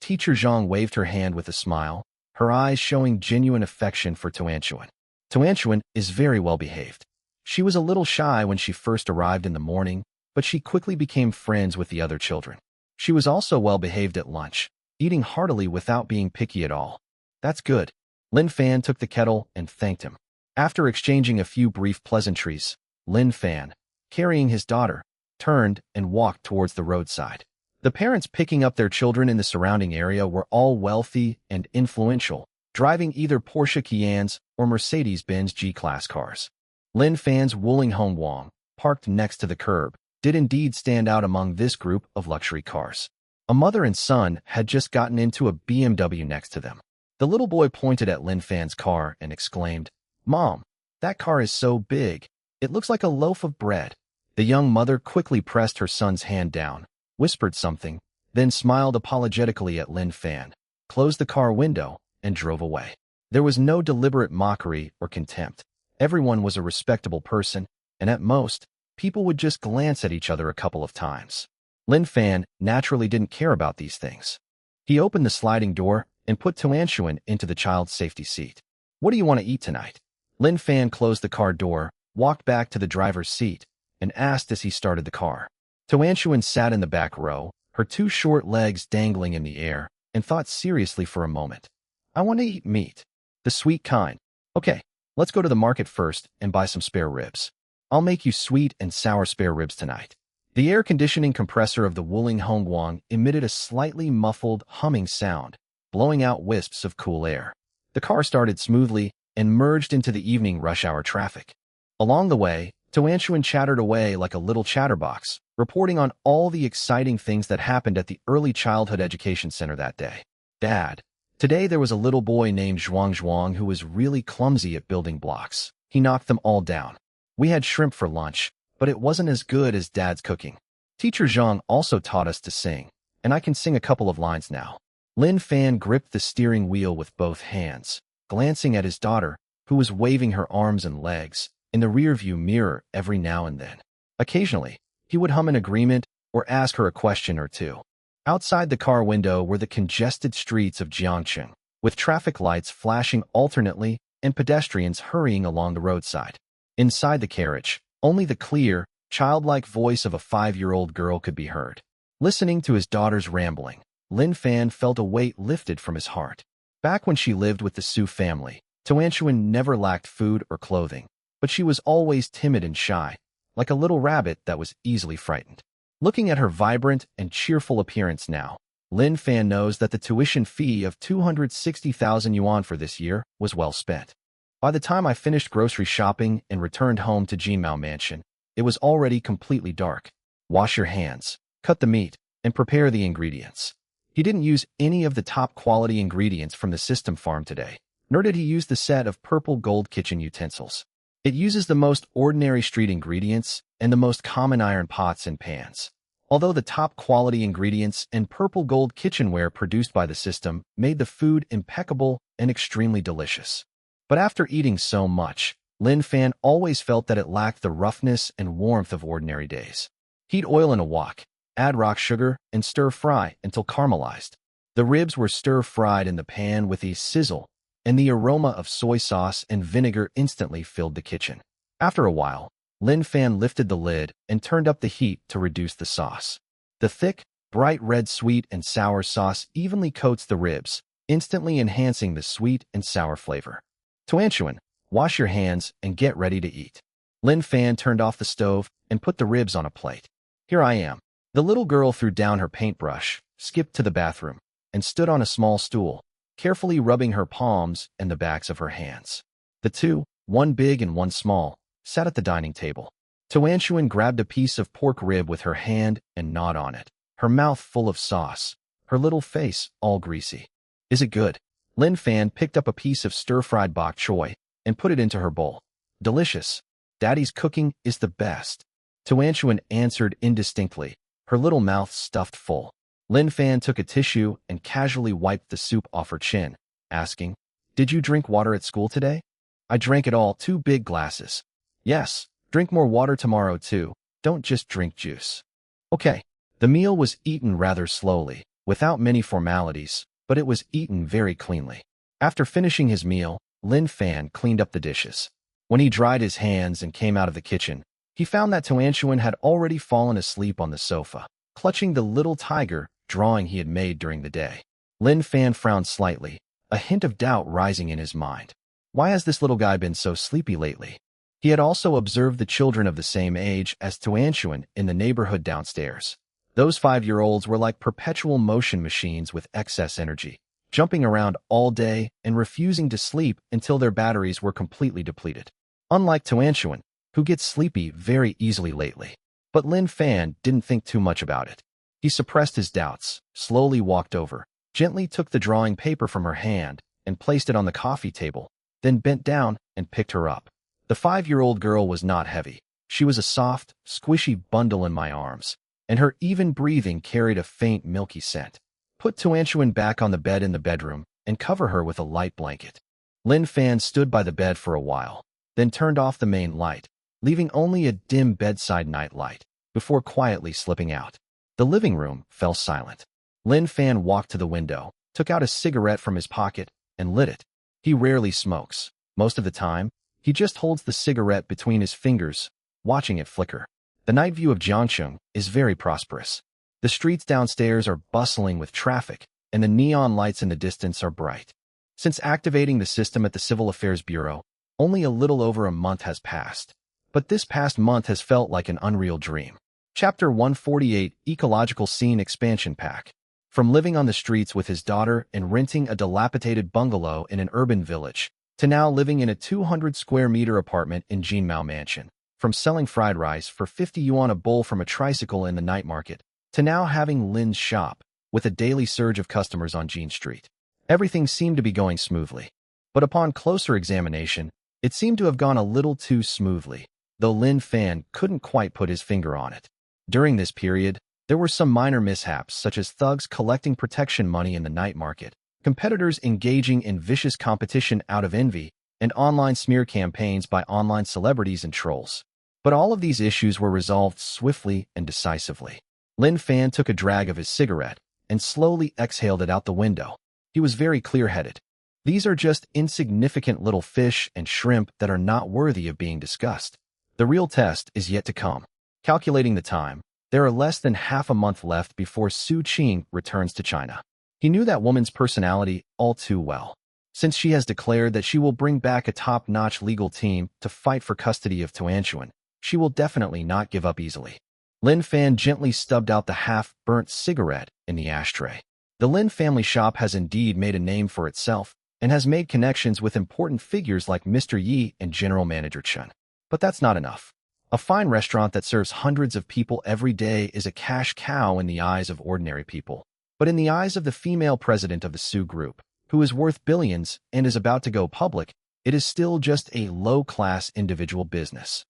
Teacher Zhang waved her hand with a smile, her eyes showing genuine affection for Tuanshuan. Tuanshuan is very well behaved. She was a little shy when she first arrived in the morning, but she quickly became friends with the other children. She was also well behaved at lunch, eating heartily without being picky at all. "That's good." Lin Fan took the kettle and thanked him. After exchanging a few brief pleasantries, Lin Fan, carrying his daughter, turned and walked towards the roadside. The parents picking up their children in the surrounding area were all wealthy and influential, driving either Porsche Cayennes or Mercedes-Benz G-Class cars. Lin Fan's Wuling Hong Wang, parked next to the curb, did indeed stand out among this group of luxury cars. A mother and son had just gotten into a BMW next to them. The little boy pointed at Lin Fan's car and exclaimed, "Mom, that car is so big. It looks like a loaf of bread." The young mother quickly pressed her son's hand down, whispered something, then smiled apologetically at Lin Fan, closed the car window, and drove away. There was no deliberate mockery or contempt. Everyone was a respectable person, and at most, people would just glance at each other a couple of times. Lin Fan naturally didn't care about these things. He opened the sliding door and put Tuanshuan into the child's safety seat. "What do you want to eat tonight?" Lin Fan closed the car door, walked back to the driver's seat, and asked as he started the car. Tuanshuan sat in the back row, her two short legs dangling in the air, and thought seriously for a moment. "I want to eat meat. The sweet kind. Okay, let's go to the market first and buy some spare ribs. I'll make you sweet and sour spare ribs tonight." The air conditioning compressor of the Wuling Hongguang emitted a slightly muffled, humming sound, blowing out wisps of cool air. The car started smoothly and merged into the evening rush hour traffic. Along the way, Tuanshuan chattered away like a little chatterbox, reporting on all the exciting things that happened at the Early Childhood Education Center that day. "Dad, today there was a little boy named Zhuang who was really clumsy at building blocks. He knocked them all down. We had shrimp for lunch, but it wasn't as good as Dad's cooking. Teacher Zhang also taught us to sing, and I can sing a couple of lines now." Lin Fan gripped the steering wheel with both hands, glancing at his daughter, who was waving her arms and legs in the rearview mirror every now and then. Occasionally, he would hum an agreement or ask her a question or two. Outside the car window were the congested streets of Jiangcheng, with traffic lights flashing alternately and pedestrians hurrying along the roadside. Inside the carriage, only the clear, childlike voice of a 5-year-old girl could be heard. Listening to his daughter's rambling, Lin Fan felt a weight lifted from his heart. Back when she lived with the Su family, Tuanshuan never lacked food or clothing, but she was always timid and shy, like a little rabbit that was easily frightened. Looking at her vibrant and cheerful appearance now, Lin Fan knows that the tuition fee of 260,000 yuan for this year was well spent. By the time I finished grocery shopping and returned home to Jinmao Mansion, it was already completely dark. Wash your hands, cut the meat, and prepare the ingredients. He didn't use any of the top-quality ingredients from the system farm today, nor did he use the set of purple gold kitchen utensils. It uses the most ordinary street ingredients and the most common iron pots and pans. Although the top-quality ingredients and purple gold kitchenware produced by the system made the food impeccable and extremely delicious. But after eating so much, Lin Fan always felt that it lacked the roughness and warmth of ordinary days. Heat oil in a wok, add rock sugar, and stir-fry until caramelized. The ribs were stir-fried in the pan with a sizzle, and the aroma of soy sauce and vinegar instantly filled the kitchen. After a while, Lin Fan lifted the lid and turned up the heat to reduce the sauce. The thick, bright red sweet and sour sauce evenly coats the ribs, instantly enhancing the sweet and sour flavor. "Tuanshuan, wash your hands and get ready to eat." Lin Fan turned off the stove and put the ribs on a plate. "Here I am." The little girl threw down her paintbrush, skipped to the bathroom, and stood on a small stool, carefully rubbing her palms and the backs of her hands. The two, one big and one small, sat at the dining table. Tuanshuan grabbed a piece of pork rib with her hand and gnawed on it, her mouth full of sauce, her little face all greasy. "Is it good?" Lin Fan picked up a piece of stir-fried bok choy and put it into her bowl. "Delicious. Daddy's cooking is the best." Tuanshuan answered indistinctly, her little mouth stuffed full. Lin Fan took a tissue and casually wiped the soup off her chin, asking, "Did you drink water at school today?" "I drank it all, 2 big glasses." "Yes, drink more water tomorrow too. Don't just drink juice." "Okay." The meal was eaten rather slowly, without many formalities, but it was eaten very cleanly. After finishing his meal, Lin Fan cleaned up the dishes. When he dried his hands and came out of the kitchen, he found that Tuanshuan had already fallen asleep on the sofa, clutching the little tiger drawing he had made during the day. Lin Fan frowned slightly, a hint of doubt rising in his mind. Why has this little guy been so sleepy lately? He had also observed the children of the same age as Tuanshuan in the neighborhood downstairs. Those 5-year-olds were like perpetual motion machines with excess energy, jumping around all day and refusing to sleep until their batteries were completely depleted. unlike Tuanshuan, who gets sleepy very easily lately. But Lin Fan didn't think too much about it. He suppressed his doubts, slowly walked over, gently took the drawing paper from her hand and placed it on the coffee table, then bent down and picked her up. The 5-year-old girl was not heavy. She was a soft, squishy bundle in my arms, and her even breathing carried a faint milky scent. Put Tuanshuan back on the bed in the bedroom and cover her with a light blanket. Lin Fan stood by the bed for a while, then turned off the main light, leaving only a dim bedside night light, before quietly slipping out. The living room fell silent. Lin Fan walked to the window, took out a cigarette from his pocket, and lit it. He rarely smokes. Most of the time, he just holds the cigarette between his fingers, watching it flicker. The night view of Jiangcheng is very prosperous. The streets downstairs are bustling with traffic, and the neon lights in the distance are bright. Since activating the system at the Civil Affairs Bureau, only a little over a month has passed. But this past month has felt like an unreal dream. Chapter 148 Ecological Scene Expansion Pack. From living on the streets with his daughter and renting a dilapidated bungalow in an urban village, to now living in a 200-square-meter apartment in Jinmao Mansion. From selling fried rice for 50 yuan a bowl from a tricycle in the night market, to now having Lin's shop, with a daily surge of customers on Jin Street. Everything seemed to be going smoothly. But upon closer examination, it seemed to have gone a little too smoothly, though Lin Fan couldn't quite put his finger on it. During this period, there were some minor mishaps such as thugs collecting protection money in the night market, competitors engaging in vicious competition out of envy, and online smear campaigns by online celebrities and trolls. But all of these issues were resolved swiftly and decisively. Lin Fan took a drag of his cigarette and slowly exhaled it out the window. He was very clear-headed. These are just insignificant little fish and shrimp that are not worthy of being discussed. The real test is yet to come. Calculating the time, there are less than half a month left before Su Qing returns to China. He knew that woman's personality all too well. Since she has declared that she will bring back a top-notch legal team to fight for custody of Tuanshuan, she will definitely not give up easily. Lin Fan gently stubbed out the half-burnt cigarette in the ashtray. The Lin family shop has indeed made a name for itself and has made connections with important figures like Mr. Yi and General Manager Chen. But that's not enough. A fine restaurant that serves hundreds of people every day is a cash cow in the eyes of ordinary people. But in the eyes of the female president of the Su Group, who is worth billions and is about to go public, it is still just a low-class individual business.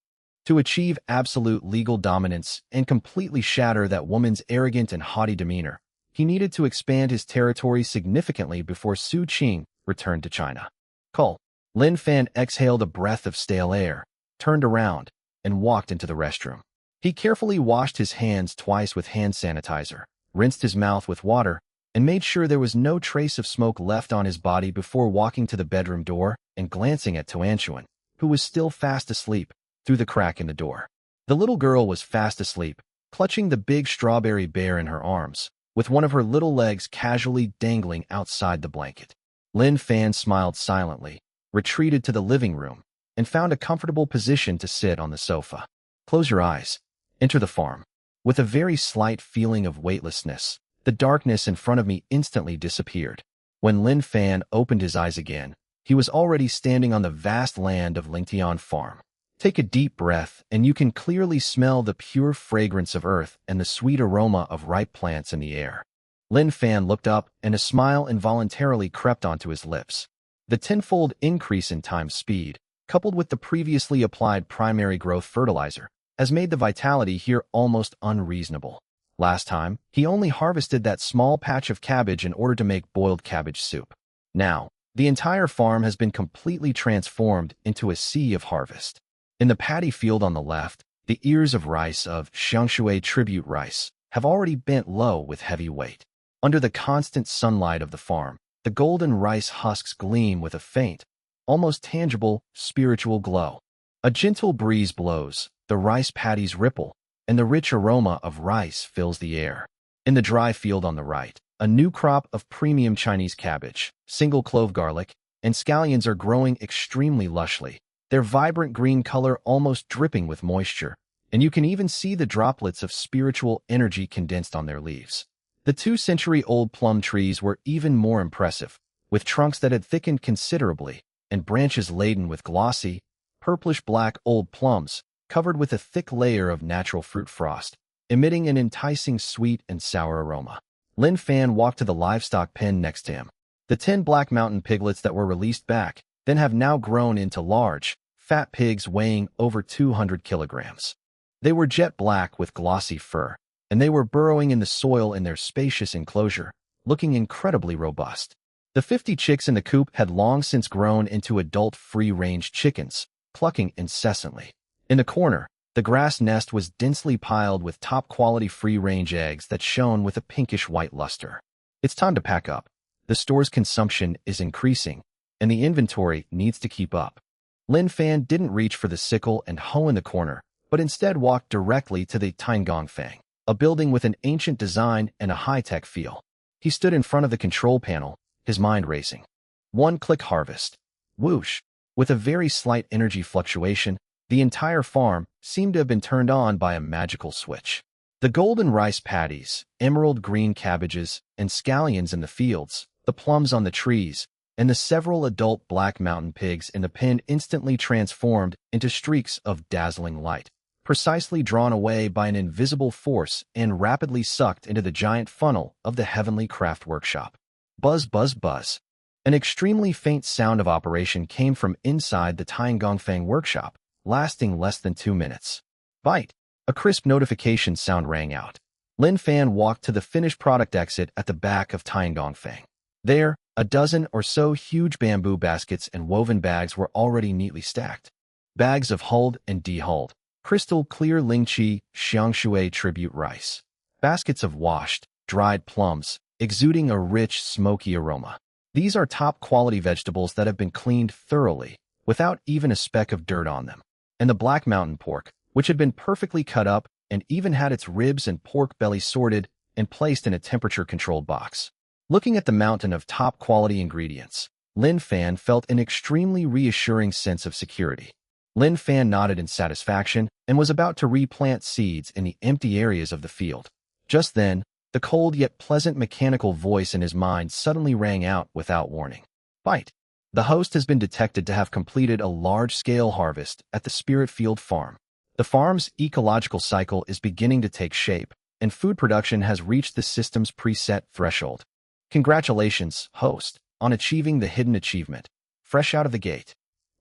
To achieve absolute legal dominance and completely shatter that woman's arrogant and haughty demeanor, he needed to expand his territory significantly before Su Qing returned to China. Cull. Lin Fan exhaled a breath of stale air, turned around, and walked into the restroom. He carefully washed his hands twice with hand sanitizer, rinsed his mouth with water, and made sure there was no trace of smoke left on his body before walking to the bedroom door and glancing at Tuanshuan, who was still fast asleep, through the crack in the door. The little girl was fast asleep, clutching the big strawberry bear in her arms, with one of her little legs casually dangling outside the blanket. Lin Fan smiled silently, retreated to the living room, and found a comfortable position to sit on the sofa. Close your eyes. Enter the farm. With a very slight feeling of weightlessness, the darkness in front of me instantly disappeared. When Lin Fan opened his eyes again, he was already standing on the vast land of Lingtian Farm. Take a deep breath, and you can clearly smell the pure fragrance of earth and the sweet aroma of ripe plants in the air. Lin Fan looked up, and a smile involuntarily crept onto his lips. The tenfold increase in time speed, coupled with the previously applied primary growth fertilizer, has made the vitality here almost unreasonable. Last time, he only harvested that small patch of cabbage in order to make boiled cabbage soup. Now, the entire farm has been completely transformed into a sea of harvest. In the paddy field on the left, the ears of rice of Xiangshui tribute rice have already bent low with heavy weight. Under the constant sunlight of the farm, the golden rice husks gleam with a faint, almost tangible, spiritual glow. A gentle breeze blows, the rice paddies ripple, and the rich aroma of rice fills the air. In the dry field on the right, a new crop of premium Chinese cabbage, single-clove garlic, and scallions are growing extremely lushly, their vibrant green color almost dripping with moisture, and you can even see the droplets of spiritual energy condensed on their leaves. The 2-century-old plum trees were even more impressive, with trunks that had thickened considerably and branches laden with glossy, purplish-black old plums, covered with a thick layer of natural fruit frost, emitting an enticing sweet and sour aroma. Lin Fan walked to the livestock pen next to him. The 10 black mountain piglets that were released back then have now grown into large, fat pigs weighing over 200 kilograms. They were jet black with glossy fur, and they were burrowing in the soil in their spacious enclosure, looking incredibly robust. The 50 chicks in the coop had long since grown into adult free-range chickens, clucking incessantly. In the corner, the grass nest was densely piled with top-quality free-range eggs that shone with a pinkish-white luster. It's time to pack up. The store's consumption is increasing, and the inventory needs to keep up. Lin Fan didn't reach for the sickle and hoe in the corner, but instead walked directly to the Tiangongfang, a building with an ancient design and a high-tech feel. He stood in front of the control panel, his mind racing. One-click harvest. Whoosh! With a very slight energy fluctuation, the entire farm seemed to have been turned on by a magical switch. The golden rice paddies, emerald green cabbages, and scallions in the fields, the plums on the trees, and the several adult black mountain pigs in the pen instantly transformed into streaks of dazzling light, precisely drawn away by an invisible force and rapidly sucked into the giant funnel of the heavenly craft workshop. Buzz, buzz, buzz. An extremely faint sound of operation came from inside the Tiangongfang workshop, lasting less than 2 minutes. Bite! A crisp notification sound rang out. Lin Fan walked to the finished product exit at the back of Tiangongfang. There, a dozen or so huge bamboo baskets and woven bags were already neatly stacked. Bags of hulled and dehulled, crystal-clear Lingqi Xiangshui tribute rice. Baskets of washed, dried plums, exuding a rich, smoky aroma. These are top-quality vegetables that have been cleaned thoroughly, without even a speck of dirt on them. And the black mountain pork, which had been perfectly cut up and even had its ribs and pork belly sorted and placed in a temperature-controlled box. Looking at the mountain of top-quality ingredients, Lin Fan felt an extremely reassuring sense of security. Lin Fan nodded in satisfaction and was about to replant seeds in the empty areas of the field. Just then, the cold yet pleasant mechanical voice in his mind suddenly rang out without warning. Bite! The host has been detected to have completed a large-scale harvest at the Spirit Field Farm. The farm's ecological cycle is beginning to take shape, and food production has reached the system's preset threshold. Congratulations, host, on achieving the hidden achievement. Fresh out of the gate.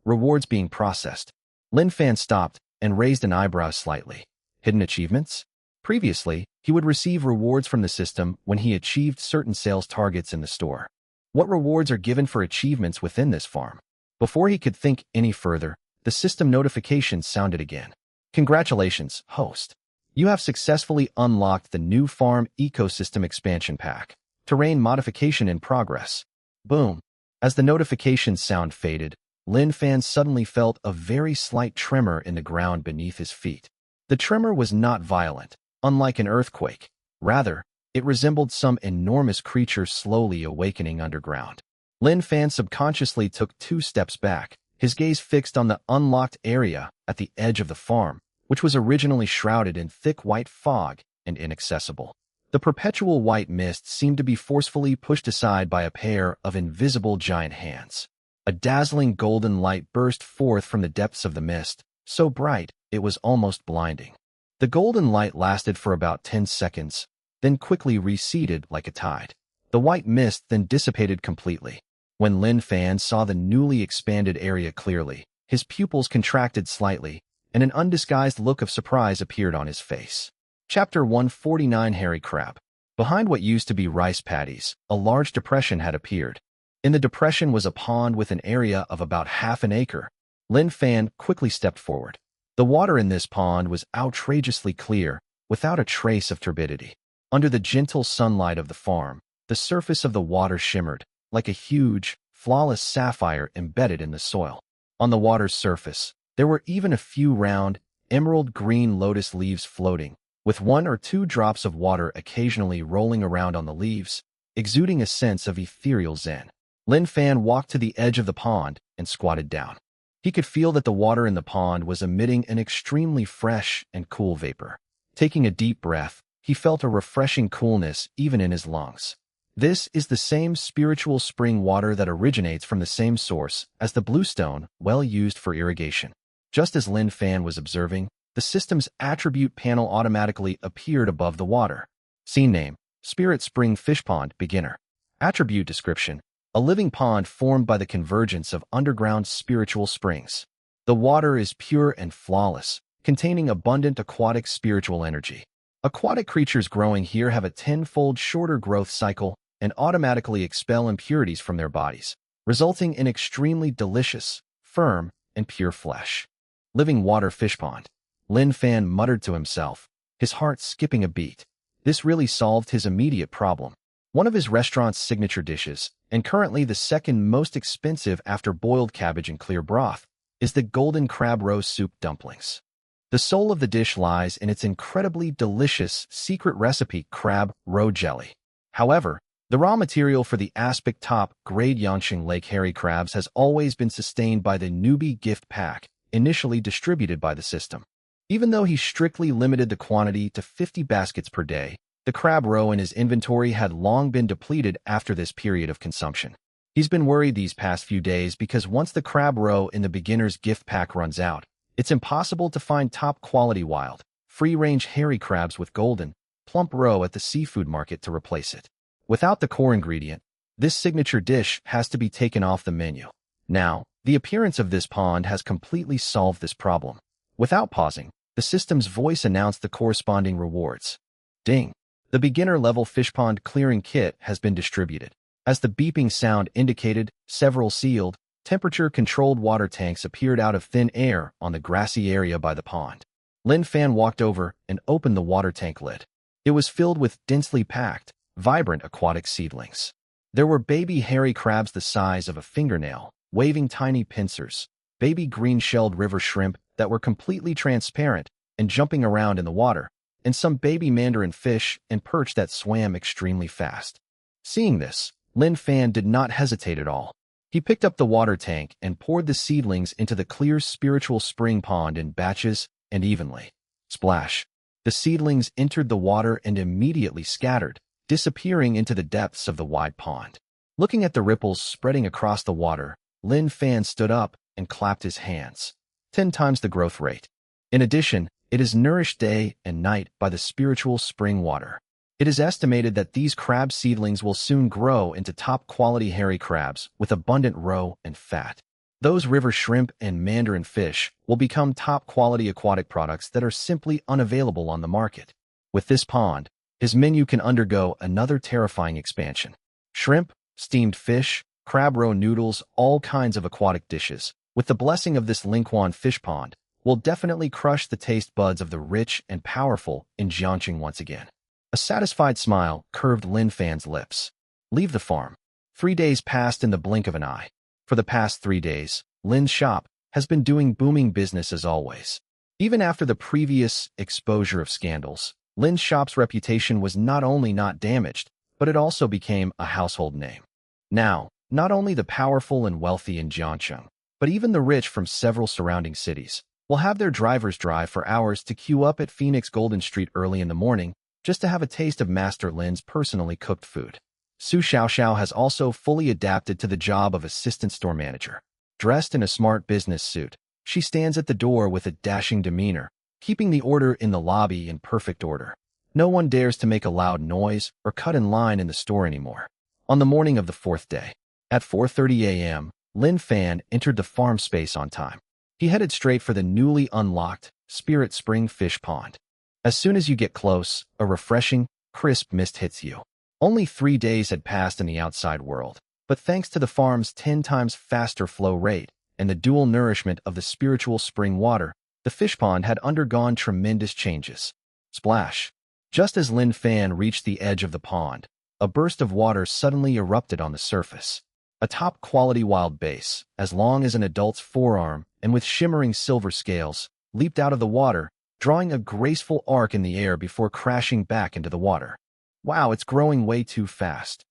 Rewards being processed. Lin Fan stopped and raised an eyebrow slightly. Hidden achievements? Previously, he would receive rewards from the system when he achieved certain sales targets in the store. What rewards are given for achievements within this farm? Before he could think any further, the system notification sounded again. Congratulations, host. You have successfully unlocked the new Farm Ecosystem Expansion Pack. Terrain modification in progress. Boom. As the notification sound faded, Lin Fan suddenly felt a very slight tremor in the ground beneath his feet. The tremor was not violent, unlike an earthquake. Rather, it resembled some enormous creature slowly awakening underground. Lin Fan subconsciously took 2 steps back, his gaze fixed on the unlocked area at the edge of the farm, which was originally shrouded in thick white fog and inaccessible. The perpetual white mist seemed to be forcefully pushed aside by a pair of invisible giant hands. A dazzling golden light burst forth from the depths of the mist, so bright it was almost blinding. The golden light lasted for about 10 seconds, then quickly receded like a tide. The white mist then dissipated completely. When Lin Fan saw the newly expanded area clearly, his pupils contracted slightly, and an undisguised look of surprise appeared on his face. Chapter 149 Hairy Crab. Behind what used to be rice paddies, a large depression had appeared. In the depression was a pond with an area of about half an acre. Lin Fan quickly stepped forward. The water in this pond was outrageously clear, without a trace of turbidity. Under the gentle sunlight of the farm, the surface of the water shimmered, like a huge, flawless sapphire embedded in the soil. On the water's surface, there were even a few round, emerald-green lotus leaves floating, with 1 or 2 drops of water occasionally rolling around on the leaves, exuding a sense of ethereal zen. Lin Fan walked to the edge of the pond and squatted down. He could feel that the water in the pond was emitting an extremely fresh and cool vapor. Taking a deep breath, he felt a refreshing coolness even in his lungs. This is the same spiritual spring water that originates from the same source as the bluestone well used for irrigation. Just as Lin Fan was observing, the system's attribute panel automatically appeared above the water. Scene name: Spirit Spring Fish Pond, Beginner. Attribute description: a living pond formed by the convergence of underground spiritual springs. The water is pure and flawless, containing abundant aquatic spiritual energy. Aquatic creatures growing here have a tenfold shorter growth cycle and automatically expel impurities from their bodies, resulting in extremely delicious, firm, and pure flesh. Living water fish pond. Lin Fan muttered to himself, his heart skipping a beat. This really solved his immediate problem. One of his restaurant's signature dishes, and currently the second most expensive after boiled cabbage and clear broth, is the golden crab roe soup dumplings. The soul of the dish lies in its incredibly delicious secret recipe crab roe jelly. However, the raw material for the aspic top-grade Yanqing Lake Hairy crabs has always been sustained by the newbie gift pack, initially distributed by the system. Even though he strictly limited the quantity to 50 baskets per day, the crab roe in his inventory had long been depleted after this period of consumption. He's been worried these past few days because once the crab roe in the beginner's gift pack runs out, it's impossible to find top-quality wild, free-range hairy crabs with golden, plump roe at the seafood market to replace it. Without the core ingredient, this signature dish has to be taken off the menu. Now, the appearance of this pond has completely solved this problem. Without pausing, the system's voice announced the corresponding rewards. Ding! The beginner-level fish pond clearing kit has been distributed. As the beeping sound indicated, several sealed, temperature-controlled water tanks appeared out of thin air on the grassy area by the pond. Lin Fan walked over and opened the water tank lid. It was filled with densely packed, vibrant aquatic seedlings. There were baby hairy crabs the size of a fingernail, waving tiny pincers, baby green-shelled river shrimp that were completely transparent and jumping around in the water, and some baby mandarin fish and perch that swam extremely fast. Seeing this, Lin Fan did not hesitate at all. He picked up the water tank and poured the seedlings into the clear spiritual spring pond in batches and evenly. Splash! The seedlings entered the water and immediately scattered, disappearing into the depths of the wide pond. Looking at the ripples spreading across the water, Lin Fan stood up and clapped his hands. 10 times the growth rate. In addition, it is nourished day and night by the spiritual spring water. It is estimated that these crab seedlings will soon grow into top-quality hairy crabs with abundant roe and fat. Those river shrimp and mandarin fish will become top-quality aquatic products that are simply unavailable on the market. With this pond, his menu can undergo another terrifying expansion. Shrimp, steamed fish, crab roe noodles, all kinds of aquatic dishes, with the blessing of this Lingquan fish pond, will definitely crush the taste buds of the rich and powerful in Jiangqing once again. A satisfied smile curved Lin Fan's lips. Leave the farm. 3 days passed in the blink of an eye. For the past 3 days, Lin's shop has been doing booming business as always. Even after the previous exposure of scandals, Lin's shop's reputation was not only not damaged, but it also became a household name. Now, not only the powerful and wealthy in Jiangqing, but even the rich from several surrounding cities will have their drivers drive for hours to queue up at Phoenix Golden Street early in the morning just to have a taste of Master Lin's personally cooked food. Su Xiaoxiao has also fully adapted to the job of assistant store manager. Dressed in a smart business suit, she stands at the door with a dashing demeanor, keeping the order in the lobby in perfect order. No one dares to make a loud noise or cut in line in the store anymore. On the morning of the 4th day, at 4:30 a.m., Lin Fan entered the farm space on time. He headed straight for the newly unlocked Spirit Spring Fish Pond. As soon as you get close, a refreshing, crisp mist hits you. Only 3 days had passed in the outside world, but thanks to the farm's 10 times faster flow rate and the dual nourishment of the spiritual spring water, the fish pond had undergone tremendous changes. Splash! Just as Lin Fan reached the edge of the pond, a burst of water suddenly erupted on the surface. A top-quality wild bass, as long as an adult's forearm and with shimmering silver scales, leaped out of the water, drawing a graceful arc in the air before crashing back into the water. Wow, it's growing way too fast.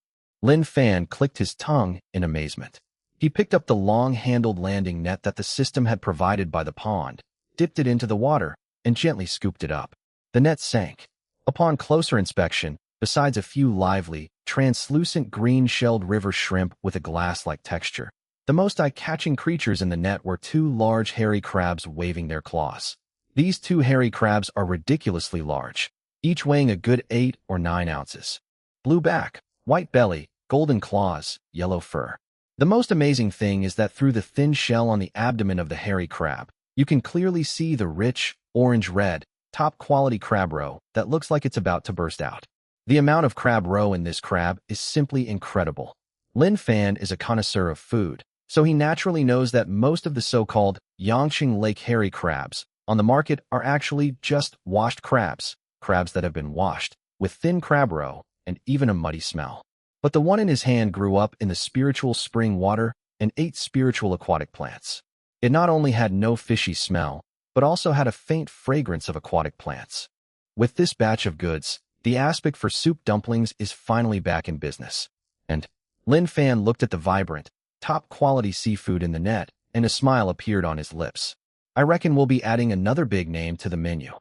Lin Fan clicked his tongue in amazement. He picked up the long-handled landing net that the system had provided by the pond, dipped it into the water, and gently scooped it up. The net sank. Upon closer inspection, besides a few lively, translucent green-shelled river shrimp with a glass-like texture, The most eye-catching creatures in the net were two large hairy crabs waving their claws. These two hairy crabs are ridiculously large, each weighing a good 8 or 9 ounces. Blue back, white belly, golden claws, yellow fur. The most amazing thing is that through the thin shell on the abdomen of the hairy crab, you can clearly see the rich, orange-red, top-quality crab roe that looks like it's about to burst out. The amount of crab roe in this crab is simply incredible. Lin Fan is a connoisseur of food, so he naturally knows that most of the so-called Yangqing Lake hairy crabs on the market are actually just washed crabs, crabs that have been washed, with thin crab roe and even a muddy smell. But the one in his hand grew up in the spiritual spring water and ate spiritual aquatic plants. It not only had no fishy smell, but also had a faint fragrance of aquatic plants. With this batch of goods, the aspic for soup dumplings is finally back in business. And Lin Fan looked at the vibrant, top-quality seafood in the net, and a smile appeared on his lips. I reckon we'll be adding another big name to the menu.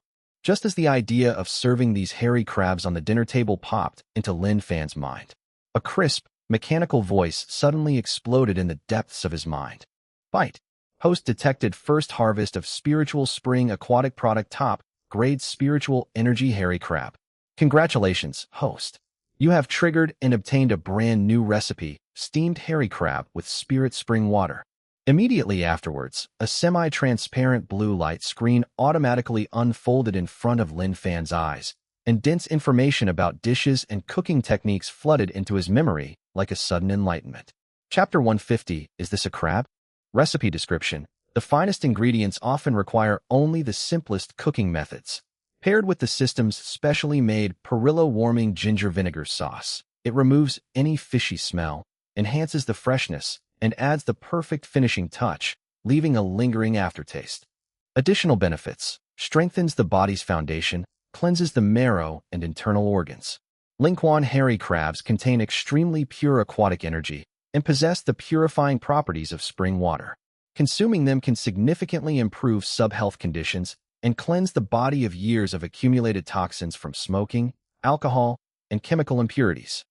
Just as the idea of serving these hairy crabs on the dinner table popped into Lin Fan's mind, a crisp, mechanical voice suddenly exploded in the depths of his mind. Bite. Host detected first harvest of spiritual spring aquatic product top grade spiritual energy hairy crab. Congratulations, host. You have triggered and obtained a brand new recipe, steamed hairy crab with spirit spring water. Immediately afterwards, a semi-transparent blue light screen automatically unfolded in front of Lin Fan's eyes, and dense information about dishes and cooking techniques flooded into his memory like a sudden enlightenment. Chapter 150, Is This a Crab? Recipe description. The finest ingredients often require only the simplest cooking methods. Paired with the system's specially made Perillo warming ginger vinegar sauce, it removes any fishy smell, enhances the freshness, and adds the perfect finishing touch, leaving a lingering aftertaste. Additional benefits: strengthens the body's foundation, cleanses the marrow and internal organs. Lingquan hairy crabs contain extremely pure aquatic energy and possess the purifying properties of spring water. Consuming them can significantly improve sub-health conditions and cleanse the body of years of accumulated toxins from smoking, alcohol, and chemical impurities.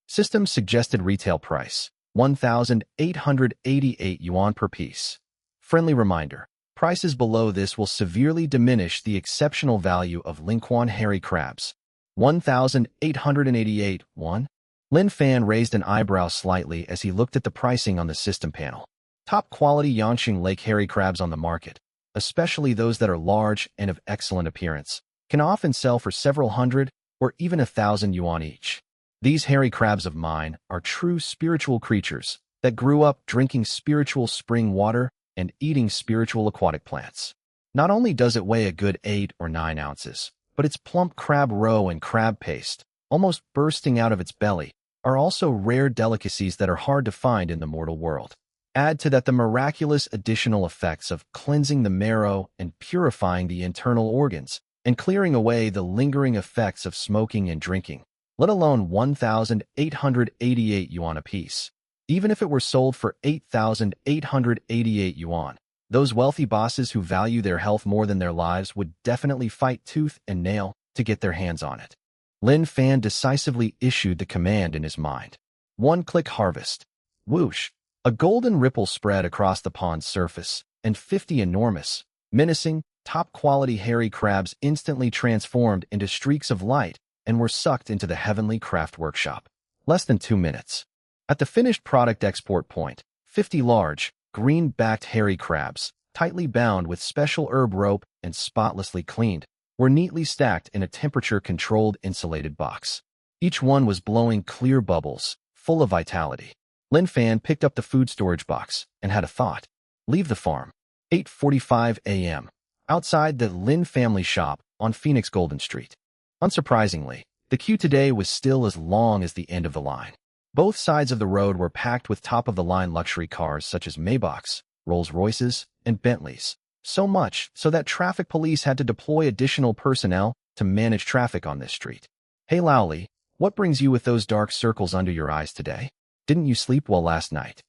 System's suggested retail price: 1,888 yuan per piece. Friendly reminder: prices below this will severely diminish the exceptional value of Lingquan hairy crabs. 1,888 yuan? Lin Fan raised an eyebrow slightly as he looked at the pricing on the system panel. Top-quality Yangqing Lake hairy crabs on the market, especially those that are large and of excellent appearance, can often sell for several hundred or even 1,000 yuan each. These hairy crabs of mine are true spiritual creatures that grew up drinking spiritual spring water and eating spiritual aquatic plants. Not only does it weigh a good 8 or 9 ounces, but its plump crab roe and crab paste, almost bursting out of its belly, are also rare delicacies that are hard to find in the mortal world. Add to that the miraculous additional effects of cleansing the marrow and purifying the internal organs, and clearing away the lingering effects of smoking and drinking, let alone 1,888 yuan apiece. Even if it were sold for 8,888 yuan, those wealthy bosses who value their health more than their lives would definitely fight tooth and nail to get their hands on it. Lin Fan decisively issued the command in his mind. One-click harvest. Whoosh! A golden ripple spread across the pond's surface, and 50 enormous, menacing, top-quality hairy crabs instantly transformed into streaks of light and were sucked into the heavenly craft workshop. Less than 2 minutes. At the finished product export point, 50 large, green-backed hairy crabs, tightly bound with special herb rope and spotlessly cleaned, were neatly stacked in a temperature-controlled insulated box. Each one was blowing clear bubbles, full of vitality. Lin Fan picked up the food storage box and had a thought. Leave the farm. 8:45 a.m. Outside the Lin family shop on Phoenix Golden Street. Unsurprisingly, the queue today was still as long as the end of the line. Both sides of the road were packed with top-of-the-line luxury cars such as Maybachs, Rolls-Royces, and Bentleys. So much so that traffic police had to deploy additional personnel to manage traffic on this street. Hey Laoli, what brings you with those dark circles under your eyes today? Didn't you sleep well last night?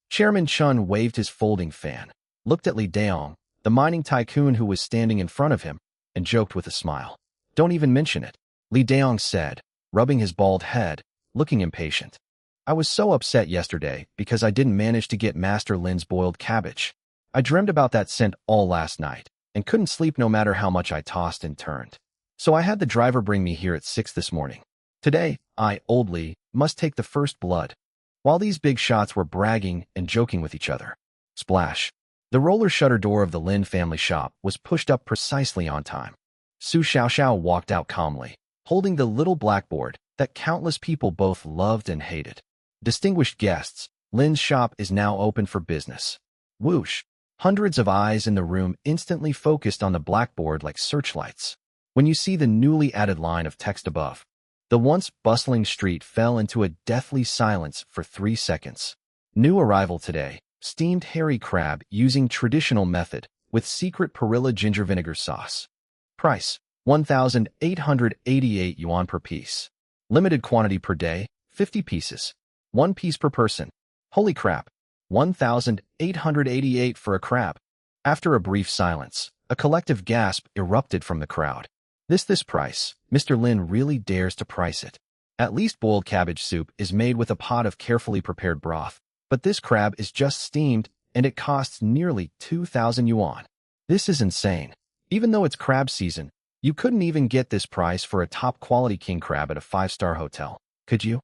Chairman Chun waved his folding fan, looked at Li Daong, the mining tycoon who was standing in front of him, and joked with a smile. Don't even mention it, Li Daong said, rubbing his bald head, looking impatient. I was so upset yesterday because I didn't manage to get Master Lin's boiled cabbage. I dreamed about that scent all last night and couldn't sleep no matter how much I tossed and turned. So I had the driver bring me here at 6 this morning. Today, I, Old Lee, must take the first blood. While these big shots were bragging and joking with each other. Splash. The roller shutter door of the Lin family shop was pushed up precisely on time. Su Xiaoxiao walked out calmly, holding the little blackboard that countless people both loved and hated. Distinguished guests, Lin's shop is now open for business. Whoosh. Hundreds of eyes in the room instantly focused on the blackboard like searchlights. When you see the newly added line of text above, the once bustling street fell into a deathly silence for 3 seconds. New arrival today, steamed hairy crab using traditional method with secret perilla ginger vinegar sauce. Price, 1,888 yuan per piece. Limited quantity per day, 50 pieces. 1 piece per person. Holy crap, 1,888 for a crab. After a brief silence, a collective gasp erupted from the crowd. This price, Mr. Lin really dares to price it. At least boiled cabbage soup is made with a pot of carefully prepared broth, but this crab is just steamed and it costs nearly 2,000 yuan. This is insane. Even though it's crab season, you couldn't even get this price for a top-quality king crab at a 5-star hotel, could you?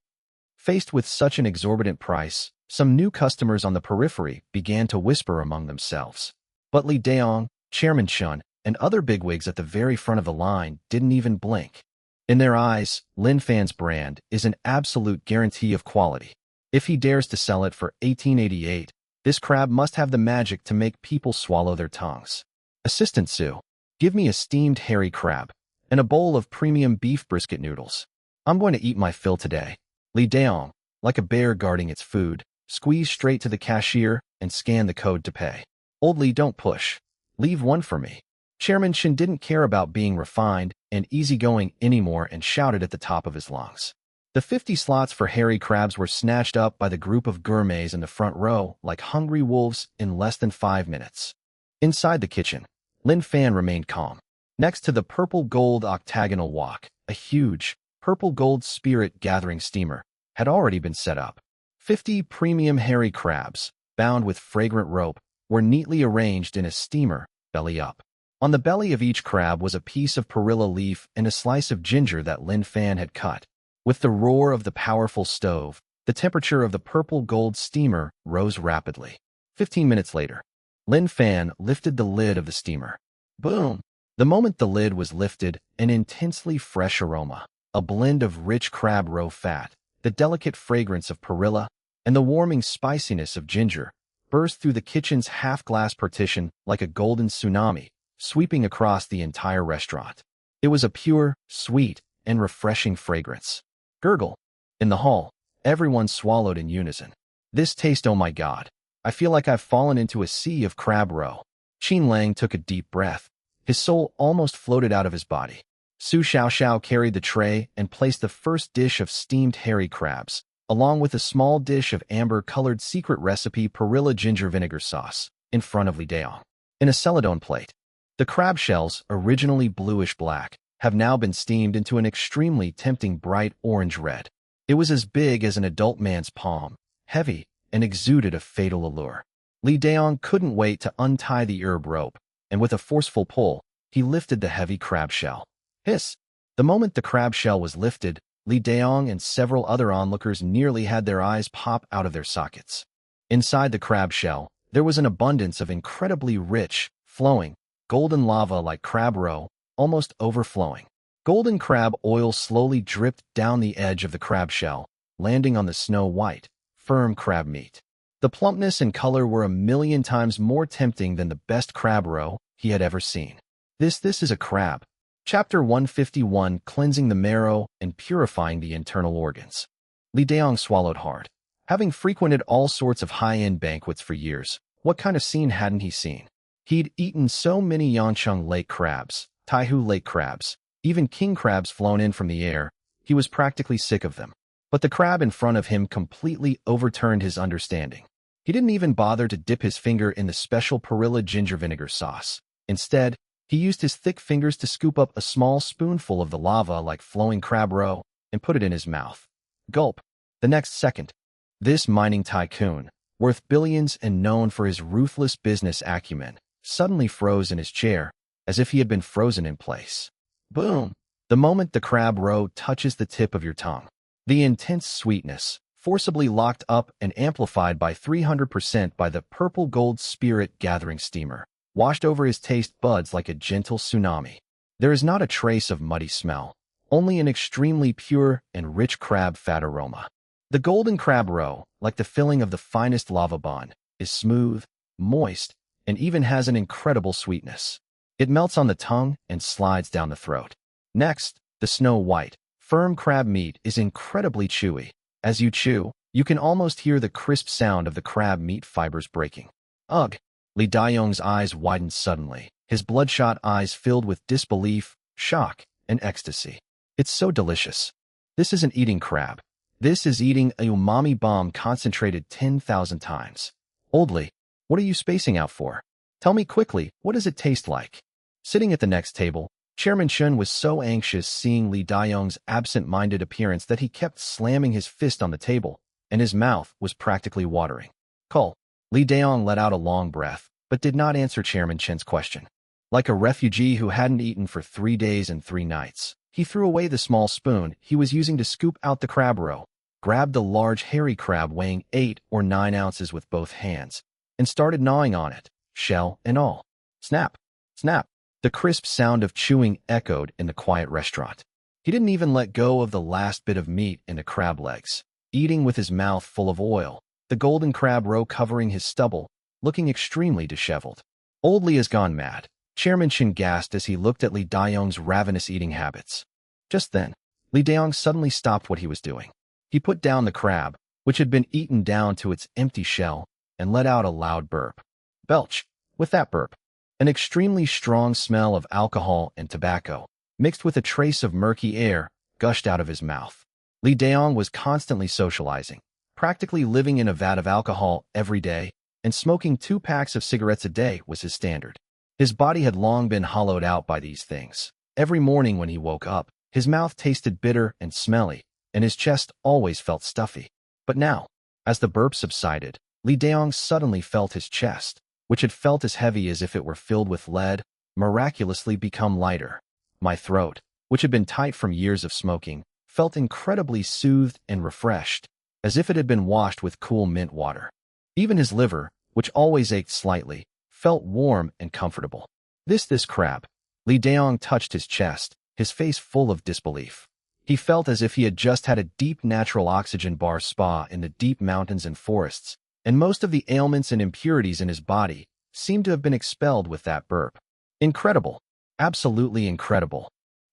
Faced with such an exorbitant price, some new customers on the periphery began to whisper among themselves. But Li Daong, Chairman Chun, and other bigwigs at the very front of the line didn't even blink. In their eyes, Lin Fan's brand is an absolute guarantee of quality. If he dares to sell it for 1888, this crab must have the magic to make people swallow their tongues. Assistant Sue, give me a steamed hairy crab and a bowl of premium beef brisket noodles. I'm going to eat my fill today. Li Daong, like a bear guarding its food, squeezed straight to the cashier and scanned the code to pay. Old Li, don't push. Leave one for me. Chairman Shin didn't care about being refined and easygoing anymore and shouted at the top of his lungs. The 50 slots for hairy crabs were snatched up by the group of gourmets in the front row like hungry wolves in less than 5 minutes. Inside the kitchen, Lin Fan remained calm. Next to the purple-gold octagonal wok, a huge, purple-gold spirit-gathering steamer had already been set up. 50 premium hairy crabs, bound with fragrant rope, were neatly arranged in a steamer, belly up. On the belly of each crab was a piece of perilla leaf and a slice of ginger that Lin Fan had cut. With the roar of the powerful stove, the temperature of the purple-gold steamer rose rapidly. 15 minutes later, Lin Fan lifted the lid of the steamer. Boom! The moment the lid was lifted, an intensely fresh aroma, a blend of rich crab roe fat, the delicate fragrance of perilla, and the warming spiciness of ginger, burst through the kitchen's half-glass partition like a golden tsunami, sweeping across the entire restaurant. It was a pure, sweet, and refreshing fragrance. Gurgle. In the hall, everyone swallowed in unison. This taste, oh my god. I feel like I've fallen into a sea of crab roe. Qin Lang took a deep breath. His soul almost floated out of his body. Su Xiaoxiao carried the tray and placed the first dish of steamed hairy crabs, along with a small dish of amber-colored secret recipe perilla ginger vinegar sauce, in front of Li Daong. In a celadone plate, the crab shells, originally bluish-black, have now been steamed into an extremely tempting bright orange red. It was as big as an adult man's palm, heavy, and exuded a fatal allure. Li Daong couldn't wait to untie the herb rope, and with a forceful pull, he lifted the heavy crab shell. Hiss! The moment the crab shell was lifted, Li Daong and several other onlookers nearly had their eyes pop out of their sockets. Inside the crab shell, there was an abundance of incredibly rich, flowing, golden lava like crab roe, almost overflowing. Golden crab oil slowly dripped down the edge of the crab shell, landing on the snow-white, firm crab meat. The plumpness and color were 1,000,000 times more tempting than the best crab roe he had ever seen. This is a crab. Chapter 151, Cleansing the Marrow and Purifying the Internal Organs. Li Daong swallowed hard. Having frequented all sorts of high-end banquets for years, what kind of scene hadn't he seen? He'd eaten so many Yangcheng lake crabs, Taihu lake crabs, even king crabs flown in from the air, he was practically sick of them. But the crab in front of him completely overturned his understanding. He didn't even bother to dip his finger in the special perilla ginger vinegar sauce. Instead, he used his thick fingers to scoop up a small spoonful of the lava like flowing crab roe and put it in his mouth. Gulp. The next second, This mining tycoon, worth billions and known for his ruthless business acumen, suddenly froze in his chair, as if he had been frozen in place. Boom! The moment the crab roe touches the tip of your tongue, the intense sweetness, forcibly locked up and amplified by 300% by the purple gold spirit-gathering steamer, washed over his taste buds like a gentle tsunami. There is not a trace of muddy smell, only an extremely pure and rich crab fat aroma. The golden crab roe, like the filling of the finest lava bun, is smooth, moist, and even has an incredible sweetness. It melts on the tongue and slides down the throat. Next, the snow-white, firm crab meat is incredibly chewy. As you chew, you can almost hear the crisp sound of the crab meat fibers breaking. Ugh! Lee Dae-young's eyes widened suddenly, his bloodshot eyes filled with disbelief, shock, and ecstasy. It's so delicious. This isn't eating crab. This is eating a umami bomb concentrated 10,000 times. Old Lee, what are you spacing out for? Tell me quickly, what does it taste like? Sitting at the next table, Chairman Chun was so anxious seeing Lee Dae-young's absent-minded appearance that he kept slamming his fist on the table, and his mouth was practically watering. Cole. Lee Dae-young let out a long breath, but did not answer Chairman Chen's question. Like a refugee who hadn't eaten for 3 days and 3 nights, he threw away the small spoon he was using to scoop out the crab roe, grabbed the large hairy crab weighing 8 or 9 ounces with both hands, and started gnawing on it, shell and all. Snap! Snap! The crisp sound of chewing echoed in the quiet restaurant. He didn't even let go of the last bit of meat in the crab legs, eating with his mouth full of oil, the golden crab roe covering his stubble, looking extremely disheveled. Old Lee has gone mad. Chairman Chin gasped as he looked at Lee Dae-young's ravenous eating habits. Just then, Lee Dae-young suddenly stopped what he was doing. He put down the crab, which had been eaten down to its empty shell, and let out a loud burp. Belch! With that burp, an extremely strong smell of alcohol and tobacco, mixed with a trace of murky air, gushed out of his mouth. Lee Dae-young was constantly socializing, practically living in a vat of alcohol every day, and smoking 2 packs of cigarettes a day was his standard. His body had long been hollowed out by these things. Every morning when he woke up, his mouth tasted bitter and smelly, and his chest always felt stuffy. But now, as the burp subsided, Lee Dae-young suddenly felt his chest, which had felt as heavy as if it were filled with lead, miraculously become lighter. My throat, which had been tight from years of smoking, felt incredibly soothed and refreshed, as if it had been washed with cool mint water. Even his liver, which always ached slightly, felt warm and comfortable. This crab. Lee Dae-young touched his chest, his face full of disbelief. He felt as if he had just had a deep natural oxygen bar spa in the deep mountains and forests, and most of the ailments and impurities in his body seemed to have been expelled with that burp. Incredible. Absolutely incredible.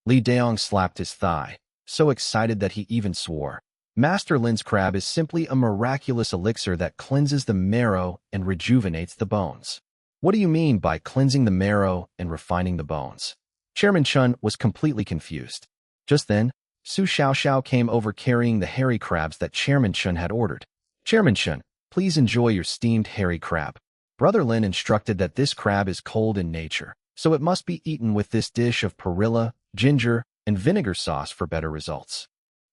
Lee Dae-young slapped his thigh, so excited that he even swore. Master Lin's crab is simply a miraculous elixir that cleanses the marrow and rejuvenates the bones. What do you mean by cleansing the marrow and refining the bones? Chairman Chun was completely confused. Just then, Su Xiaoxiao came over carrying the hairy crabs that Chairman Chun had ordered. Chairman Chun, please enjoy your steamed hairy crab. Brother Lin instructed that this crab is cold in nature, so it must be eaten with this dish of perilla, ginger, and vinegar sauce for better results.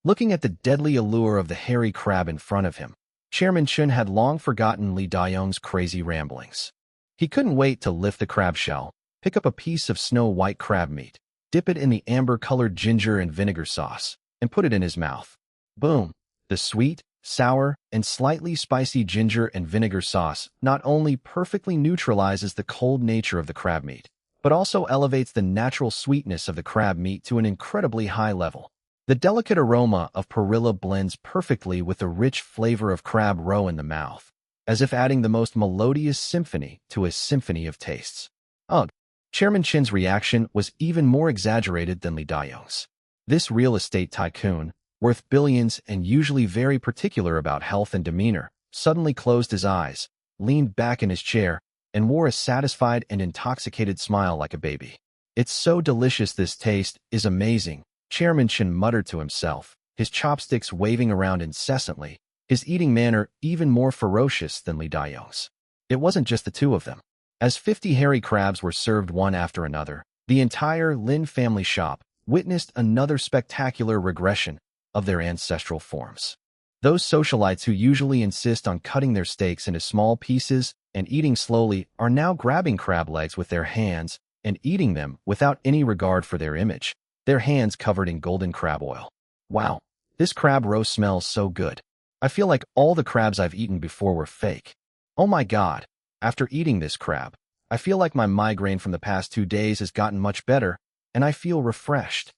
Looking at the deadly allure of the hairy crab in front of him, Chairman Chun had long forgotten Lee Dae-young's crazy ramblings. He couldn't wait to lift the crab shell, pick up a piece of snow-white crab meat, dip it in the amber-colored ginger and vinegar sauce, and put it in his mouth. Boom! The sweet, sour, and slightly spicy ginger and vinegar sauce not only perfectly neutralizes the cold nature of the crab meat, but also elevates the natural sweetness of the crab meat to an incredibly high level. The delicate aroma of perilla blends perfectly with the rich flavor of crab roe in the mouth, as if adding the most melodious symphony to a symphony of tastes. Ugh! Chairman Chin's reaction was even more exaggerated than Lee Dae-young's. This real estate tycoon, worth billions and usually very particular about health and demeanor, suddenly closed his eyes, leaned back in his chair, and wore a satisfied and intoxicated smile like a baby. It's so delicious, this taste is amazing, Chairman Chin muttered to himself, his chopsticks waving around incessantly, his eating manner even more ferocious than Lee Dae-young's. It wasn't just the two of them. As 50 hairy crabs were served one after another, the entire Lin family shop witnessed another spectacular regression of their ancestral forms. Those socialites who usually insist on cutting their steaks into small pieces and eating slowly are now grabbing crab legs with their hands and eating them without any regard for their image, their hands covered in golden crab oil. Wow, this crab roast smells so good. I feel like all the crabs I've eaten before were fake. Oh my God, after eating this crab, I feel like my migraine from the past 2 days has gotten much better, and I feel refreshed.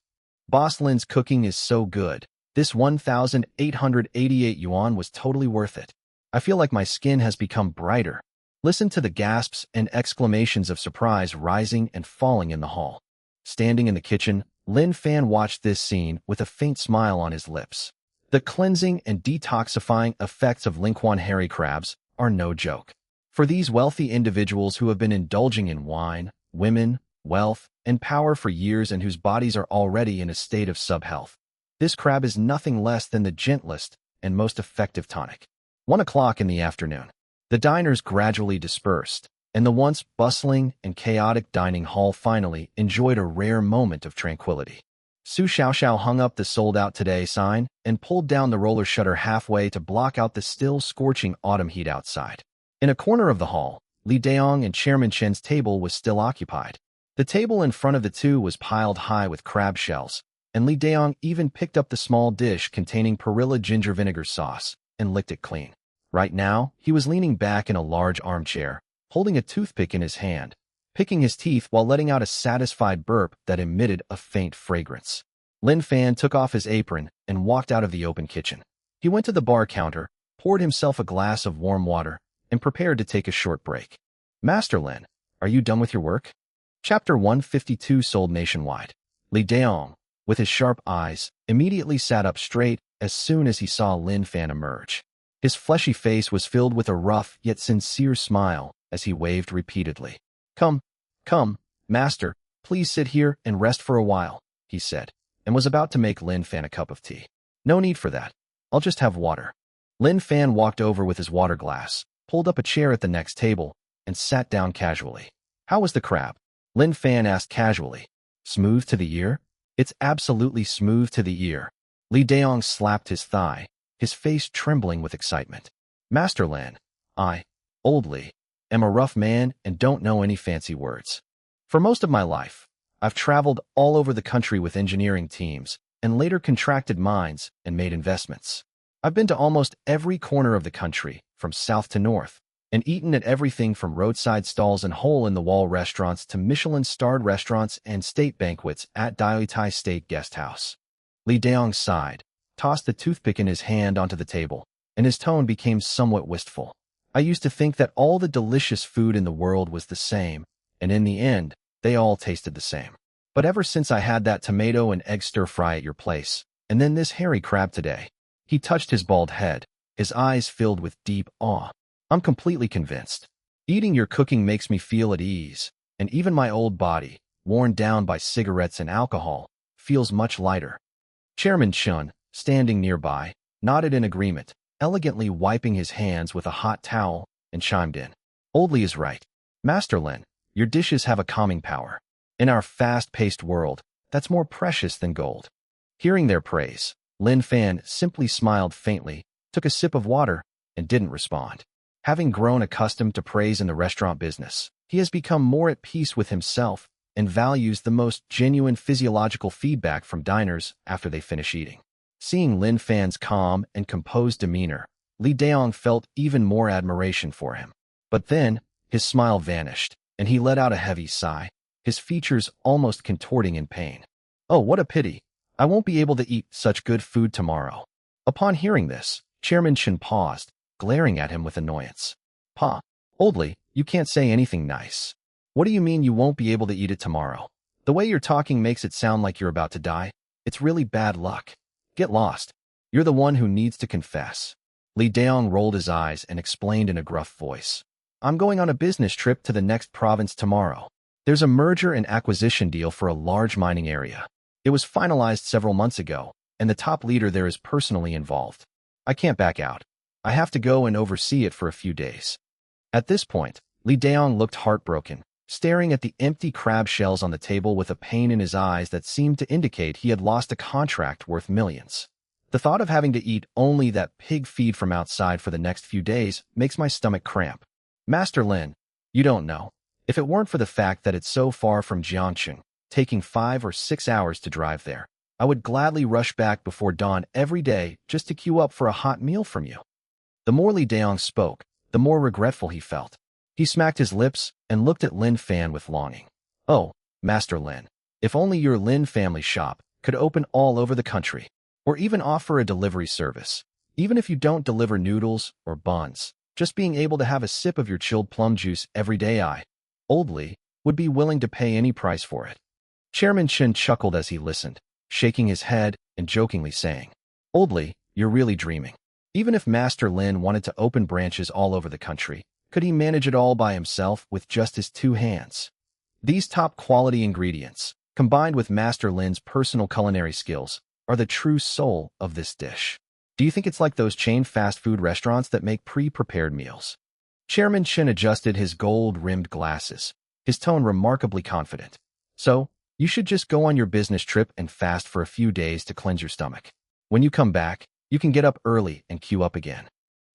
Boss Lin's cooking is so good. This 1,888 yuan was totally worth it. I feel like my skin has become brighter. Listen to the gasps and exclamations of surprise rising and falling in the hall. Standing in the kitchen, Lin Fan watched this scene with a faint smile on his lips. The cleansing and detoxifying effects of Lingquan hairy crabs are no joke. For these wealthy individuals who have been indulging in wine, women, wealth, and power for years and whose bodies are already in a state of sub-health, this crab is nothing less than the gentlest and most effective tonic. 1 o'clock in the afternoon. The diners gradually dispersed, and the once bustling and chaotic dining hall finally enjoyed a rare moment of tranquility. Su Xiaoxiao hung up the "Sold Out Today" sign and pulled down the roller shutter halfway to block out the still scorching autumn heat outside. In a corner of the hall, Li Daong and Chairman Chen's table was still occupied. The table in front of the two was piled high with crab shells, and Li Daong even picked up the small dish containing perilla ginger vinegar sauce and licked it clean. Right now, he was leaning back in a large armchair, holding a toothpick in his hand, picking his teeth while letting out a satisfied burp that emitted a faint fragrance. Lin Fan took off his apron and walked out of the open kitchen. He went to the bar counter, poured himself a glass of warm water, and prepared to take a short break. Master Lin, are you done with your work? Chapter 152 sold nationwide. Li Daong, with his sharp eyes, immediately sat up straight as soon as he saw Lin Fan emerge. His fleshy face was filled with a rough yet sincere smile as he waved repeatedly. Come, master, please sit here and rest for a while, he said, and was about to make Lin Fan a cup of tea. No need for that. I'll just have water. Lin Fan walked over with his water glass, pulled up a chair at the next table, and sat down casually. How was the crab? Lin Fan asked casually. Smooth to the ear? It's absolutely smooth to the ear. Li Daong slapped his thigh, his face trembling with excitement. Master Lin, Old Li, am a rough man and don't know any fancy words. For most of my life, I've traveled all over the country with engineering teams and later contracted mines and made investments. I've been to almost every corner of the country, from south to north, and eaten at everything from roadside stalls and hole-in-the-wall restaurants to Michelin-starred restaurants and state banquets at Diaotai State Guest House. Li Daong sighed, tossed the toothpick in his hand onto the table, and his tone became somewhat wistful. I used to think that all the delicious food in the world was the same, and in the end, they all tasted the same. But ever since I had that tomato and egg stir-fry at your place, and then this hairy crab today, he touched his bald head, his eyes filled with deep awe. I'm completely convinced. Eating your cooking makes me feel at ease, and even my old body, worn down by cigarettes and alcohol, feels much lighter. Chairman Chun, standing nearby, nodded in agreement, elegantly wiping his hands with a hot towel, and chimed in. Old Li is right. Master Lin, your dishes have a calming power. In our fast-paced world, that's more precious than gold. Hearing their praise, Lin Fan simply smiled faintly, took a sip of water, and didn't respond. Having grown accustomed to praise in the restaurant business, he has become more at peace with himself and values the most genuine physiological feedback from diners after they finish eating. Seeing Lin Fan's calm and composed demeanor, Li Daong felt even more admiration for him. But then, his smile vanished, and he let out a heavy sigh, his features almost contorting in pain. Oh, what a pity. I won't be able to eat such good food tomorrow. Upon hearing this, Chairman Chen paused, glaring at him with annoyance. Pa, Old Li, you can't say anything nice. What do you mean you won't be able to eat it tomorrow? The way you're talking makes it sound like you're about to die. It's really bad luck. Get lost. You're the one who needs to confess. Li Daong rolled his eyes and explained in a gruff voice. I'm going on a business trip to the next province tomorrow. There's a merger and acquisition deal for a large mining area. It was finalized several months ago, and the top leader there is personally involved. I can't back out. I have to go and oversee it for a few days. At this point, Li Daong looked heartbroken, staring at the empty crab shells on the table with a pain in his eyes that seemed to indicate he had lost a contract worth millions. The thought of having to eat only that pig feed from outside for the next few days makes my stomach cramp. Master Lin, you don't know. If it weren't for the fact that it's so far from Jiangcheng, taking 5 or 6 hours to drive there, I would gladly rush back before dawn every day just to queue up for a hot meal from you. The more Li Daong spoke, the more regretful he felt. He smacked his lips and looked at Lin Fan with longing. Oh, Master Lin, if only your Lin family shop could open all over the country, or even offer a delivery service. Even if you don't deliver noodles or buns, just being able to have a sip of your chilled plum juice every day, Old Li, would be willing to pay any price for it. Chairman Chen chuckled as he listened, shaking his head and jokingly saying, Old Li, you're really dreaming. Even if Master Lin wanted to open branches all over the country, could he manage it all by himself with just his 2 hands? These top-quality ingredients, combined with Master Lin's personal culinary skills, are the true soul of this dish. Do you think it's like those chain fast food restaurants that make pre-prepared meals? Chairman Chen adjusted his gold-rimmed glasses, his tone remarkably confident. So, you should just go on your business trip and fast for a few days to cleanse your stomach. When you come back, you can get up early and queue up again.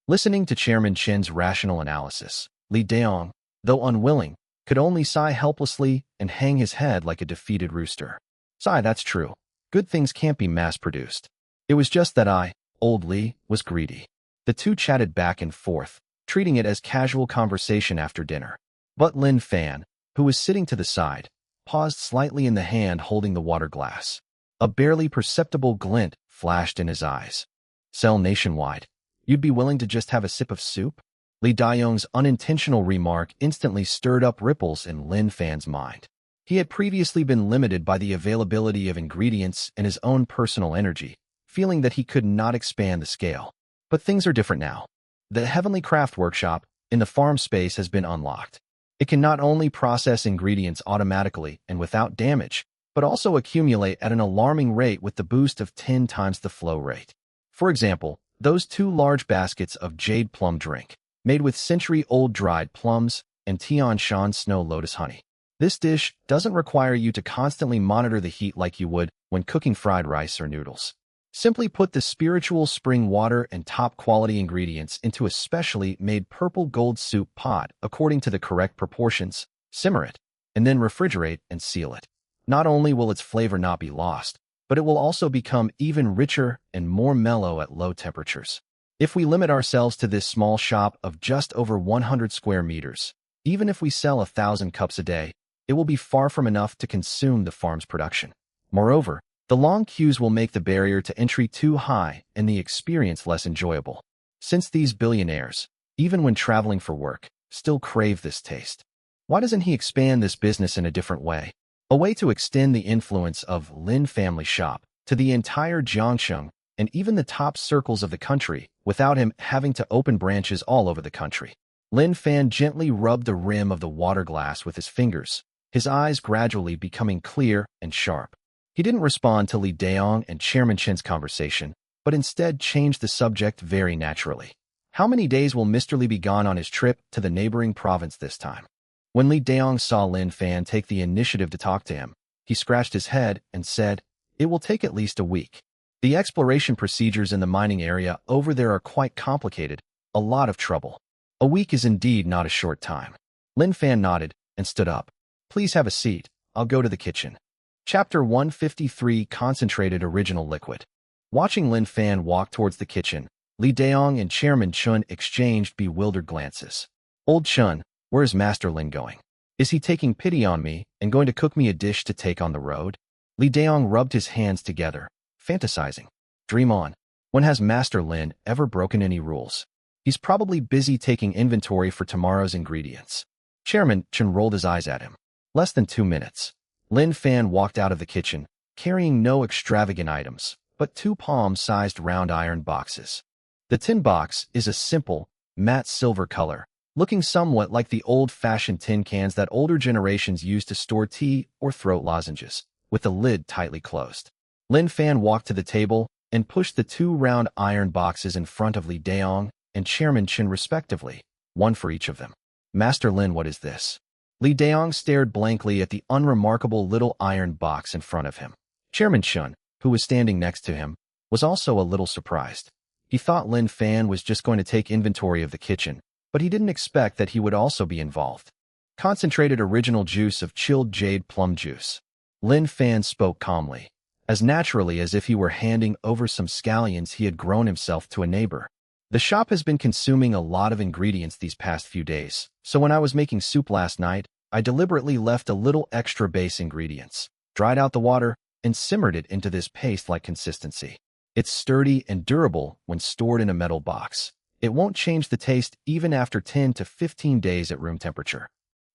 Listening to Chairman Chen's rational analysis, Li Daong, though unwilling, could only sigh helplessly and hang his head like a defeated rooster. Sigh, that's true. Good things can't be mass-produced. It was just that Old Li, was greedy. The two chatted back and forth, treating it as casual conversation after dinner. But Lin Fan, who was sitting to the side, paused slightly in the hand holding the water glass. A barely perceptible glint flashed in his eyes. Sell nationwide. You'd be willing to just have a sip of soup? Li Daong's unintentional remark instantly stirred up ripples in Lin Fan's mind. He had previously been limited by the availability of ingredients and his own personal energy, feeling that he could not expand the scale. But things are different now. The Heavenly Craft Workshop in the farm space has been unlocked. It can not only process ingredients automatically and without damage, but also accumulate at an alarming rate with the boost of 10 times the flow rate. For example, those 2 large baskets of jade plum drink, made with century-old dried plums and Tian Shan snow lotus honey. This dish doesn't require you to constantly monitor the heat like you would when cooking fried rice or noodles. Simply put the spiritual spring water and top-quality ingredients into a specially made purple gold soup pot according to the correct proportions, simmer it, and then refrigerate and seal it. Not only will its flavor not be lost, but it will also become even richer and more mellow at low temperatures. If we limit ourselves to this small shop of just over 100 square meters, even if we sell 1,000 cups a day, it will be far from enough to consume the farm's production. Moreover, the long queues will make the barrier to entry too high and the experience less enjoyable. Since these billionaires, even when traveling for work, still crave this taste, why doesn't he expand this business in a different way? A way to extend the influence of Lin Family Shop to the entire Jiangcheng and even the top circles of the country without him having to open branches all over the country. Lin Fan gently rubbed the rim of the water glass with his fingers, his eyes gradually becoming clear and sharp. He didn't respond to Li Daong and Chairman Chen's conversation, but instead changed the subject very naturally. How many days will Mr. Li be gone on his trip to the neighboring province this time? When Li Daong saw Lin Fan take the initiative to talk to him, he scratched his head and said, It will take at least a week. The exploration procedures in the mining area over there are quite complicated, a lot of trouble. A week is indeed not a short time. Lin Fan nodded and stood up. Please have a seat, I'll go to the kitchen. Chapter 153 Concentrated Original Liquid. Watching Lin Fan walk towards the kitchen, Li Daong and Chairman Chun exchanged bewildered glances. Old Chun, where is Master Lin going? Is he taking pity on me and going to cook me a dish to take on the road? Li Daong rubbed his hands together, fantasizing. Dream on. When has Master Lin ever broken any rules? He's probably busy taking inventory for tomorrow's ingredients. Chairman Chun rolled his eyes at him. Less than 2 minutes. Lin Fan walked out of the kitchen, carrying no extravagant items, but 2 palm-sized round iron boxes. The tin box is a simple, matte silver color, looking somewhat like the old-fashioned tin cans that older generations used to store tea or throat lozenges, with the lid tightly closed. Lin Fan walked to the table and pushed the 2 round iron boxes in front of Li Daong and Chairman Chen respectively, one for each of them. Master Lin, what is this? Li Daong stared blankly at the unremarkable little iron box in front of him. Chairman Chun, who was standing next to him, was also a little surprised. He thought Lin Fan was just going to take inventory of the kitchen, but he didn't expect that he would also be involved. Concentrated original juice of chilled jade plum juice. Lin Fan spoke calmly, as naturally as if he were handing over some scallions he had grown himself to a neighbor. The shop has been consuming a lot of ingredients these past few days, so when I was making soup last night, I deliberately left a little extra base ingredients, dried out the water, and simmered it into this paste-like consistency. It's sturdy and durable when stored in a metal box. It won't change the taste even after 10 to 15 days at room temperature.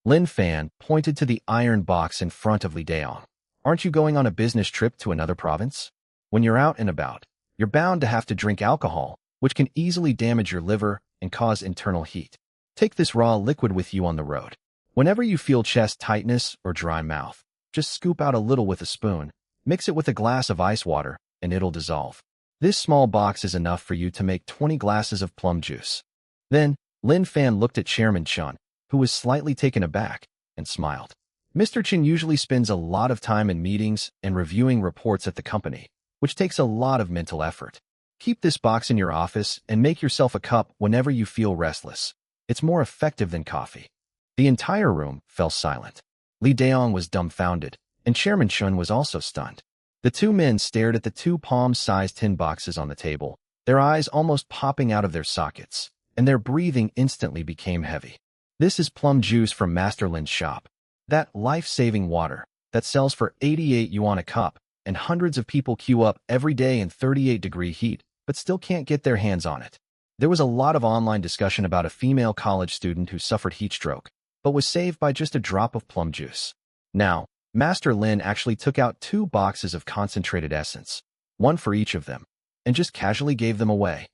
Lin Fan pointed to the iron box in front of Li Daong. Aren't you going on a business trip to another province? When you're out and about, you're bound to have to drink alcohol, which can easily damage your liver and cause internal heat. Take this raw liquid with you on the road. Whenever you feel chest tightness or dry mouth, just scoop out a little with a spoon, mix it with a glass of ice water, and it'll dissolve. This small box is enough for you to make 20 glasses of plum juice. Then, Lin Fan looked at Chairman Chun, who was slightly taken aback, and smiled. Mr. Chen usually spends a lot of time in meetings and reviewing reports at the company, which takes a lot of mental effort. Keep this box in your office and make yourself a cup whenever you feel restless. It's more effective than coffee. The entire room fell silent. Li Daong was dumbfounded, and Chairman Chun was also stunned. The two men stared at the two palm-sized tin boxes on the table, their eyes almost popping out of their sockets, and their breathing instantly became heavy. This is plum juice from Master Lin's shop. That life-saving water that sells for 88 yuan a cup, and hundreds of people queue up every day in 38-degree heat, but still can't get their hands on it. There was a lot of online discussion about a female college student who suffered heat stroke, but was saved by just a drop of plum juice. Now, Master Lin actually took out 2 boxes of concentrated essence, one for each of them, and just casually gave them away.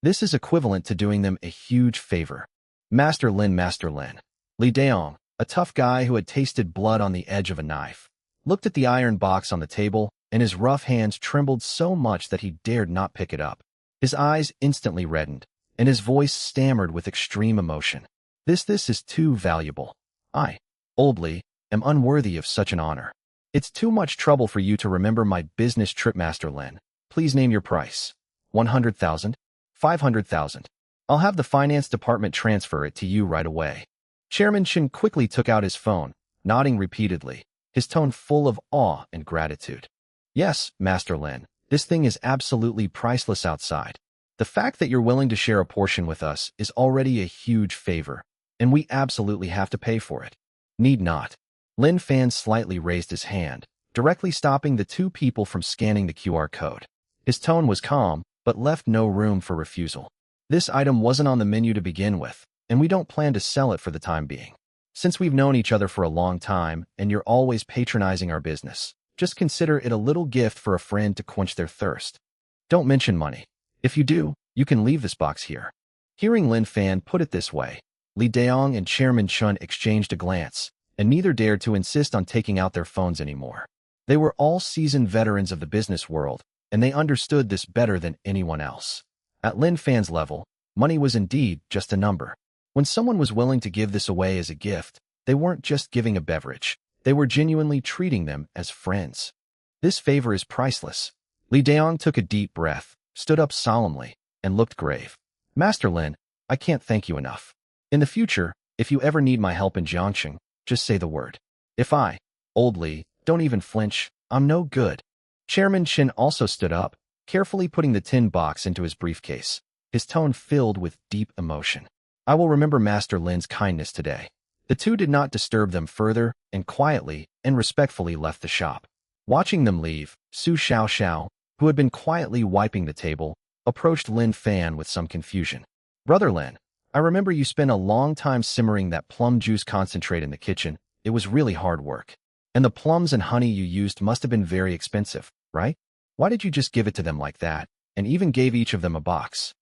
This is equivalent to doing them a huge favor. Master Lin. Li Daong, a tough guy who had tasted blood on the edge of a knife, looked at the iron box on the table, and his rough hands trembled so much that he dared not pick it up. His eyes instantly reddened, and his voice stammered with extreme emotion. This is too valuable. I, Old Li, am unworthy of such an honor. It's too much trouble for you to remember my business trip, Master Lin. Please name your price. 100,000? 500,000. I'll have the finance department transfer it to you right away. Chairman Chen quickly took out his phone, nodding repeatedly, his tone full of awe and gratitude. Yes, Master Lin, this thing is absolutely priceless outside. The fact that you're willing to share a portion with us is already a huge favor, and we absolutely have to pay for it. Need not. Lin Fan slightly raised his hand, directly stopping the 2 people from scanning the QR code. His tone was calm, but left no room for refusal. This item wasn't on the menu to begin with, and we don't plan to sell it for the time being. Since we've known each other for a long time, and you're always patronizing our business, just consider it a little gift for a friend to quench their thirst. Don't mention money. If you do, you can leave this box here. Hearing Lin Fan put it this way, Li Daong and Chairman Chun exchanged a glance, and neither dared to insist on taking out their phones anymore. They were all seasoned veterans of the business world, and they understood this better than anyone else. At Lin Fan's level, money was indeed just a number. When someone was willing to give this away as a gift, they weren't just giving a beverage. They were genuinely treating them as friends. This favor is priceless. Li Daong took a deep breath, stood up solemnly, and looked grave. Master Lin, I can't thank you enough. In the future, if you ever need my help in Jiangxing, just say the word. If I, Old Li, don't even flinch, I'm no good. Chairman Chen also stood up, carefully putting the tin box into his briefcase, his tone filled with deep emotion. I will remember Master Lin's kindness today. The 2 did not disturb them further, and quietly and respectfully left the shop. Watching them leave, Su Xiao, who had been quietly wiping the table, approached Lin Fan with some confusion. Brother Lin, I remember you spent a long time simmering that plum juice concentrate in the kitchen. It was really hard work. And the plums and honey you used must have been very expensive, right? Why did you just give it to them like that, and even gave each of them a box?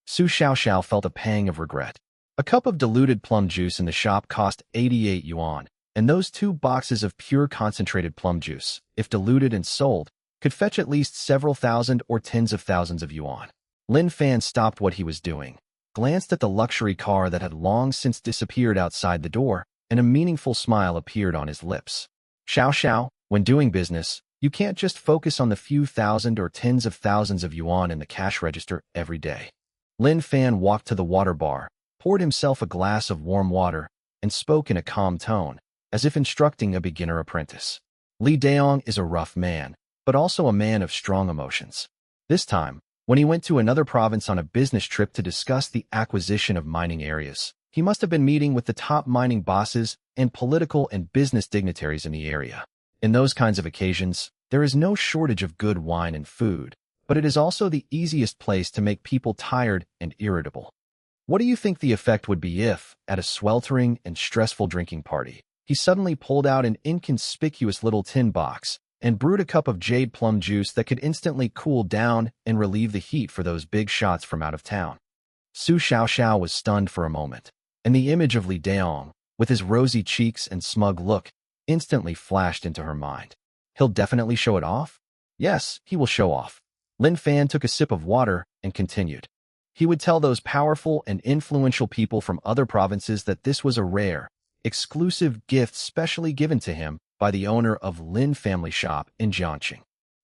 Su Xiao felt a pang of regret. A cup of diluted plum juice in the shop cost 88 yuan, and those 2 boxes of pure concentrated plum juice, if diluted and sold, could fetch at least several thousand or tens of thousands of yuan. Lin Fan stopped what he was doing, glanced at the luxury car that had long since disappeared outside the door, and a meaningful smile appeared on his lips. Xiao, when doing business, You can't just focus on the few thousand or tens of thousands of yuan in the cash register every day. Lin Fan walked to the water bar, poured himself a glass of warm water, and spoke in a calm tone, as if instructing a beginner apprentice. Li Daong is a rough man, but also a man of strong emotions. This time, when he went to another province on a business trip to discuss the acquisition of mining areas, he must have been meeting with the top mining bosses and political and business dignitaries in the area. In those kinds of occasions, there is no shortage of good wine and food, but it is also the easiest place to make people tired and irritable. What do you think the effect would be if, at a sweltering and stressful drinking party, he suddenly pulled out an inconspicuous little tin box and brewed a cup of jade plum juice that could instantly cool down and relieve the heat for those big shots from out of town? Su Xiaoxiao was stunned for a moment, and the image of Li Daong, with his rosy cheeks and smug look, instantly flashed into her mind. He'll definitely show it off? Yes, he will show off. Lin Fan took a sip of water and continued. He would tell those powerful and influential people from other provinces that this was a rare, exclusive gift specially given to him by the owner of Lin Family Shop in Jiangxing.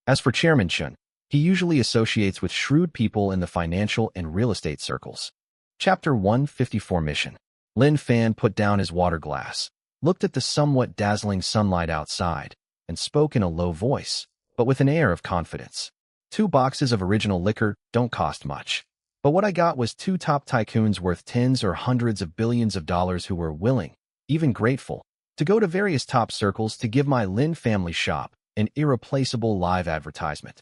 As for Chairman Chen, he usually associates with shrewd people in the financial and real estate circles. Chapter 154 Mission. Lin Fan put down his water glass, looked at the somewhat dazzling sunlight outside, and spoke in a low voice, but with an air of confidence. 2 boxes of original liquor don't cost much. But what I got was 2 top tycoons worth tens or hundreds of billions of dollars who were willing, even grateful, to go to various top circles to give my Lin Family Shop an irreplaceable live advertisement.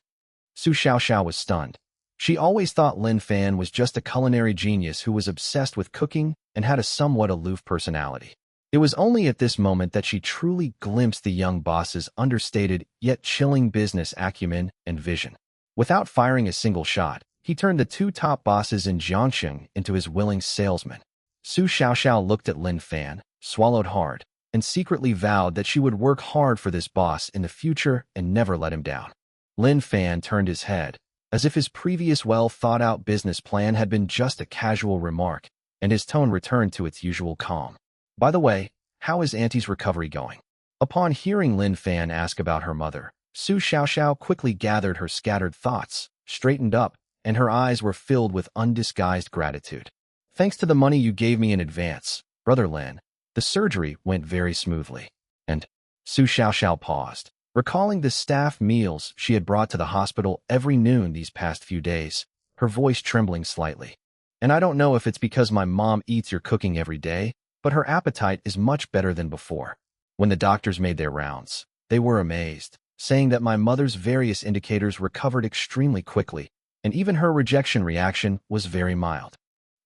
Su Xiaoxiao was stunned. She always thought Lin Fan was just a culinary genius who was obsessed with cooking and had a somewhat aloof personality. It was only at this moment that she truly glimpsed the young boss's understated yet chilling business acumen and vision. Without firing a single shot, he turned the 2 top bosses in Jiangxing into his willing salesmen. Su Xiaoxiao looked at Lin Fan, swallowed hard, and secretly vowed that she would work hard for this boss in the future and never let him down. Lin Fan turned his head, as if his previous well-thought-out business plan had been just a casual remark, and his tone returned to its usual calm. By the way, how is Auntie's recovery going? Upon hearing Lin Fan ask about her mother, Su Xiaoxiao quickly gathered her scattered thoughts, straightened up, and her eyes were filled with undisguised gratitude. Thanks to the money you gave me in advance, Brother Lin, the surgery went very smoothly. And Su Xiaoxiao paused, recalling the staff meals she had brought to the hospital every noon these past few days, her voice trembling slightly. And I don't know if it's because my mom eats your cooking every day, but her appetite is much better than before. When the doctors made their rounds, they were amazed, saying that my mother's various indicators recovered extremely quickly, and even her rejection reaction was very mild.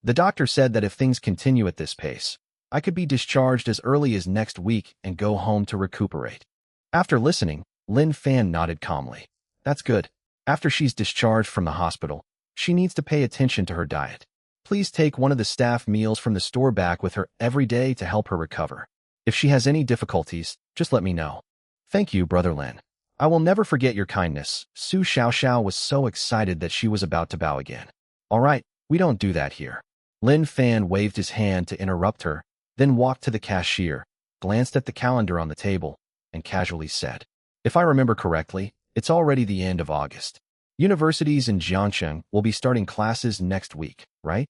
The doctor said that if things continue at this pace, I could be discharged as early as next week and go home to recuperate. After listening, Lin Fan nodded calmly. That's good. After she's discharged from the hospital, she needs to pay attention to her diet. Please take one of the staff meals from the store back with her every day to help her recover. If she has any difficulties, just let me know. Thank you, Brother Lin. I will never forget your kindness. Su Xiaoxiao was so excited that she was about to bow again. All right, we don't do that here. Lin Fan waved his hand to interrupt her, then walked to the cashier, glanced at the calendar on the table, and casually said, If I remember correctly, it's already the end of August. Universities in Jiangxing will be starting classes next week, right?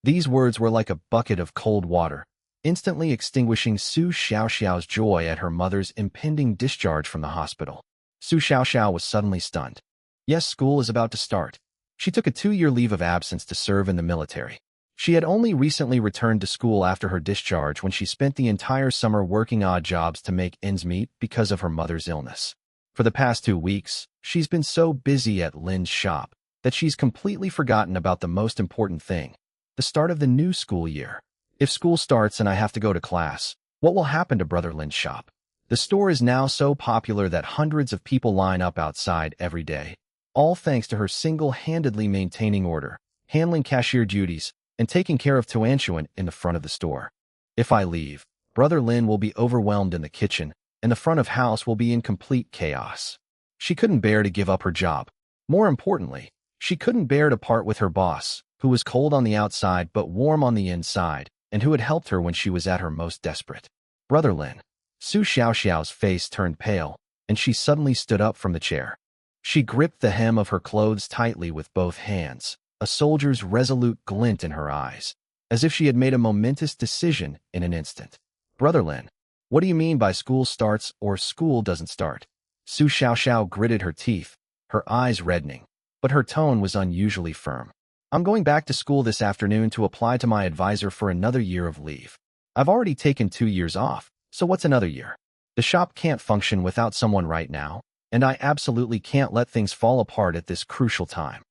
These words were like a bucket of cold water, instantly extinguishing Su Xiaoxiao's joy at her mother's impending discharge from the hospital. Su Xiaoxiao was suddenly stunned. Yes, school is about to start. She took a 2-year leave of absence to serve in the military. She had only recently returned to school after her discharge when she spent the entire summer working odd jobs to make ends meet because of her mother's illness. For the past 2 weeks, she's been so busy at Lin's shop that she's completely forgotten about the most important thing, the start of the new school year. If school starts and I have to go to class, what will happen to Brother Lin's shop? The store is now so popular that hundreds of people line up outside every day, all thanks to her single-handedly maintaining order, handling cashier duties, and taking care of Tuanshuan in the front of the store. If I leave, Brother Lin will be overwhelmed in the kitchen, and the front of house will be in complete chaos. She couldn't bear to give up her job. More importantly, she couldn't bear to part with her boss, who was cold on the outside but warm on the inside, and who had helped her when she was at her most desperate. Brother Lin. Su Xiaoxiao's face turned pale, and she suddenly stood up from the chair. She gripped the hem of her clothes tightly with both hands, a soldier's resolute glint in her eyes, as if she had made a momentous decision in an instant. Brother Lin, what do you mean by school starts or school doesn't start? Su Xiaoxiao gritted her teeth, her eyes reddening, but her tone was unusually firm. I'm going back to school this afternoon to apply to my advisor for another year of leave. I've already taken 2 years off, so what's another year? The shop can't function without someone right now, and I absolutely can't let things fall apart at this crucial time.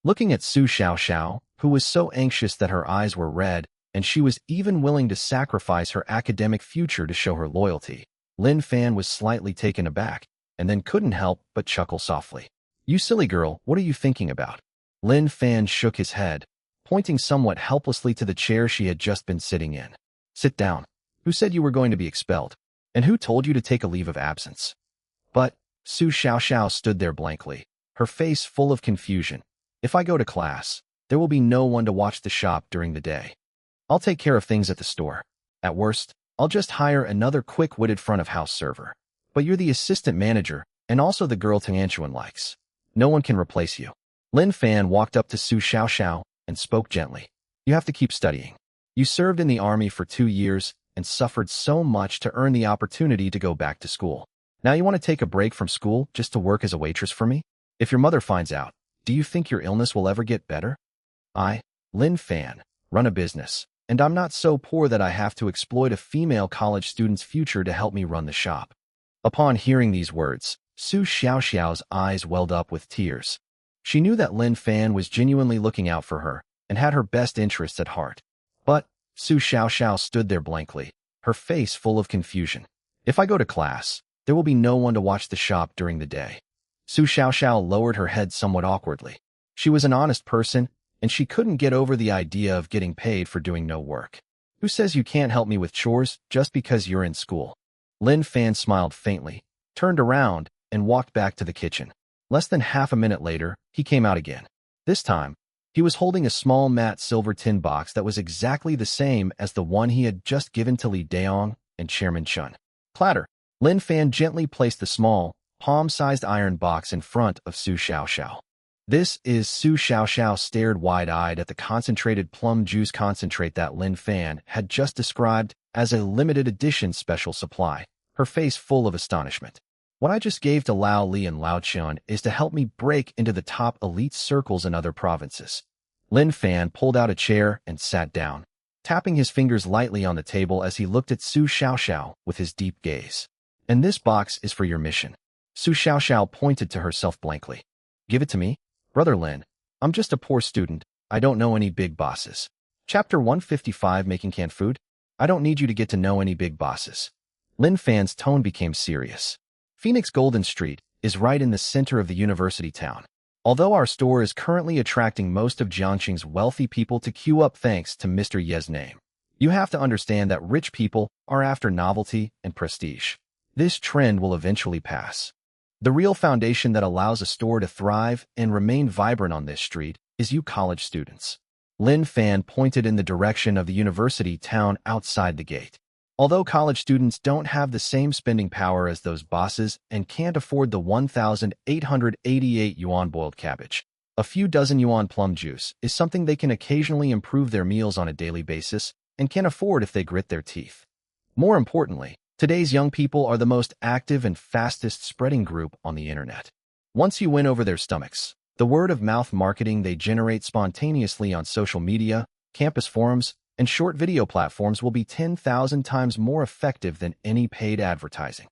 Looking at Su Xiaoxiao, who was so anxious that her eyes were red, and she was even willing to sacrifice her academic future to show her loyalty, Lin Fan was slightly taken aback, and then couldn't help but chuckle softly. You silly girl, what are you thinking about? Lin Fan shook his head, pointing somewhat helplessly to the chair she had just been sitting in. Sit down. Who said you were going to be expelled? And who told you to take a leave of absence? But Su Xiaoxiao stood there blankly, her face full of confusion. If I go to class, there will be no one to watch the shop during the day. I'll take care of things at the store. At worst, I'll just hire another quick-witted front-of-house server. But you're the assistant manager, and also the girl Tianchuan likes. No one can replace you. Lin Fan walked up to Su Xiaoxiao and spoke gently. You have to keep studying. You served in the army for 2 years and suffered so much to earn the opportunity to go back to school. Now you want to take a break from school just to work as a waitress for me? If your mother finds out, do you think your illness will ever get better? I, Lin Fan, run a business, and I'm not so poor that I have to exploit a female college student's future to help me run the shop. Upon hearing these words, Su Xiaoxiao's eyes welled up with tears. She knew that Lin Fan was genuinely looking out for her and had her best interests at heart. But Su Xiaoxiao stood there blankly, her face full of confusion. If I go to class, there will be no one to watch the shop during the day. Su Xiaoxiao lowered her head somewhat awkwardly. She was an honest person, and she couldn't get over the idea of getting paid for doing no work. Who says you can't help me with chores just because you're in school? Lin Fan smiled faintly, turned around, and walked back to the kitchen. Less than half a minute later, he came out again. This time, he was holding a small matte silver tin box that was exactly the same as the one he had just given to Li Daong and Chairman Chun. Clatter! Lin Fan gently placed the small, palm-sized iron box in front of Su Xiaoxiao. This is Su Xiaoxiao stared wide-eyed at the concentrated plum juice concentrate that Lin Fan had just described as a limited edition special supply, her face full of astonishment. What I just gave to Lao Li and Lao Chun is to help me break into the top elite circles in other provinces. Lin Fan pulled out a chair and sat down, tapping his fingers lightly on the table as he looked at Su Xiaoxiao with his deep gaze. And this box is for your mission. Su Xiaoxiao pointed to herself blankly. Give it to me? Brother Lin, I'm just a poor student. I don't know any big bosses. Chapter 155 Making Canned Food? I don't need you to get to know any big bosses. Lin Fan's tone became serious. Phoenix Golden Street is right in the center of the university town. Although our store is currently attracting most of Jiangxing's wealthy people to queue up thanks to Mr. Ye's name, you have to understand that rich people are after novelty and prestige. This trend will eventually pass. The real foundation that allows a store to thrive and remain vibrant on this street is you college students. Lin Fan pointed in the direction of the university town outside the gate. Although college students don't have the same spending power as those bosses and can't afford the 1,888 yuan boiled cabbage, a few dozen yuan plum juice is something they can occasionally improve their meals on a daily basis and can afford if they grit their teeth. More importantly, today's young people are the most active and fastest spreading group on the internet. Once you win over their stomachs, the word-of-mouth marketing they generate spontaneously on social media, campus forums, and short video platforms will be 10,000 times more effective than any paid advertising.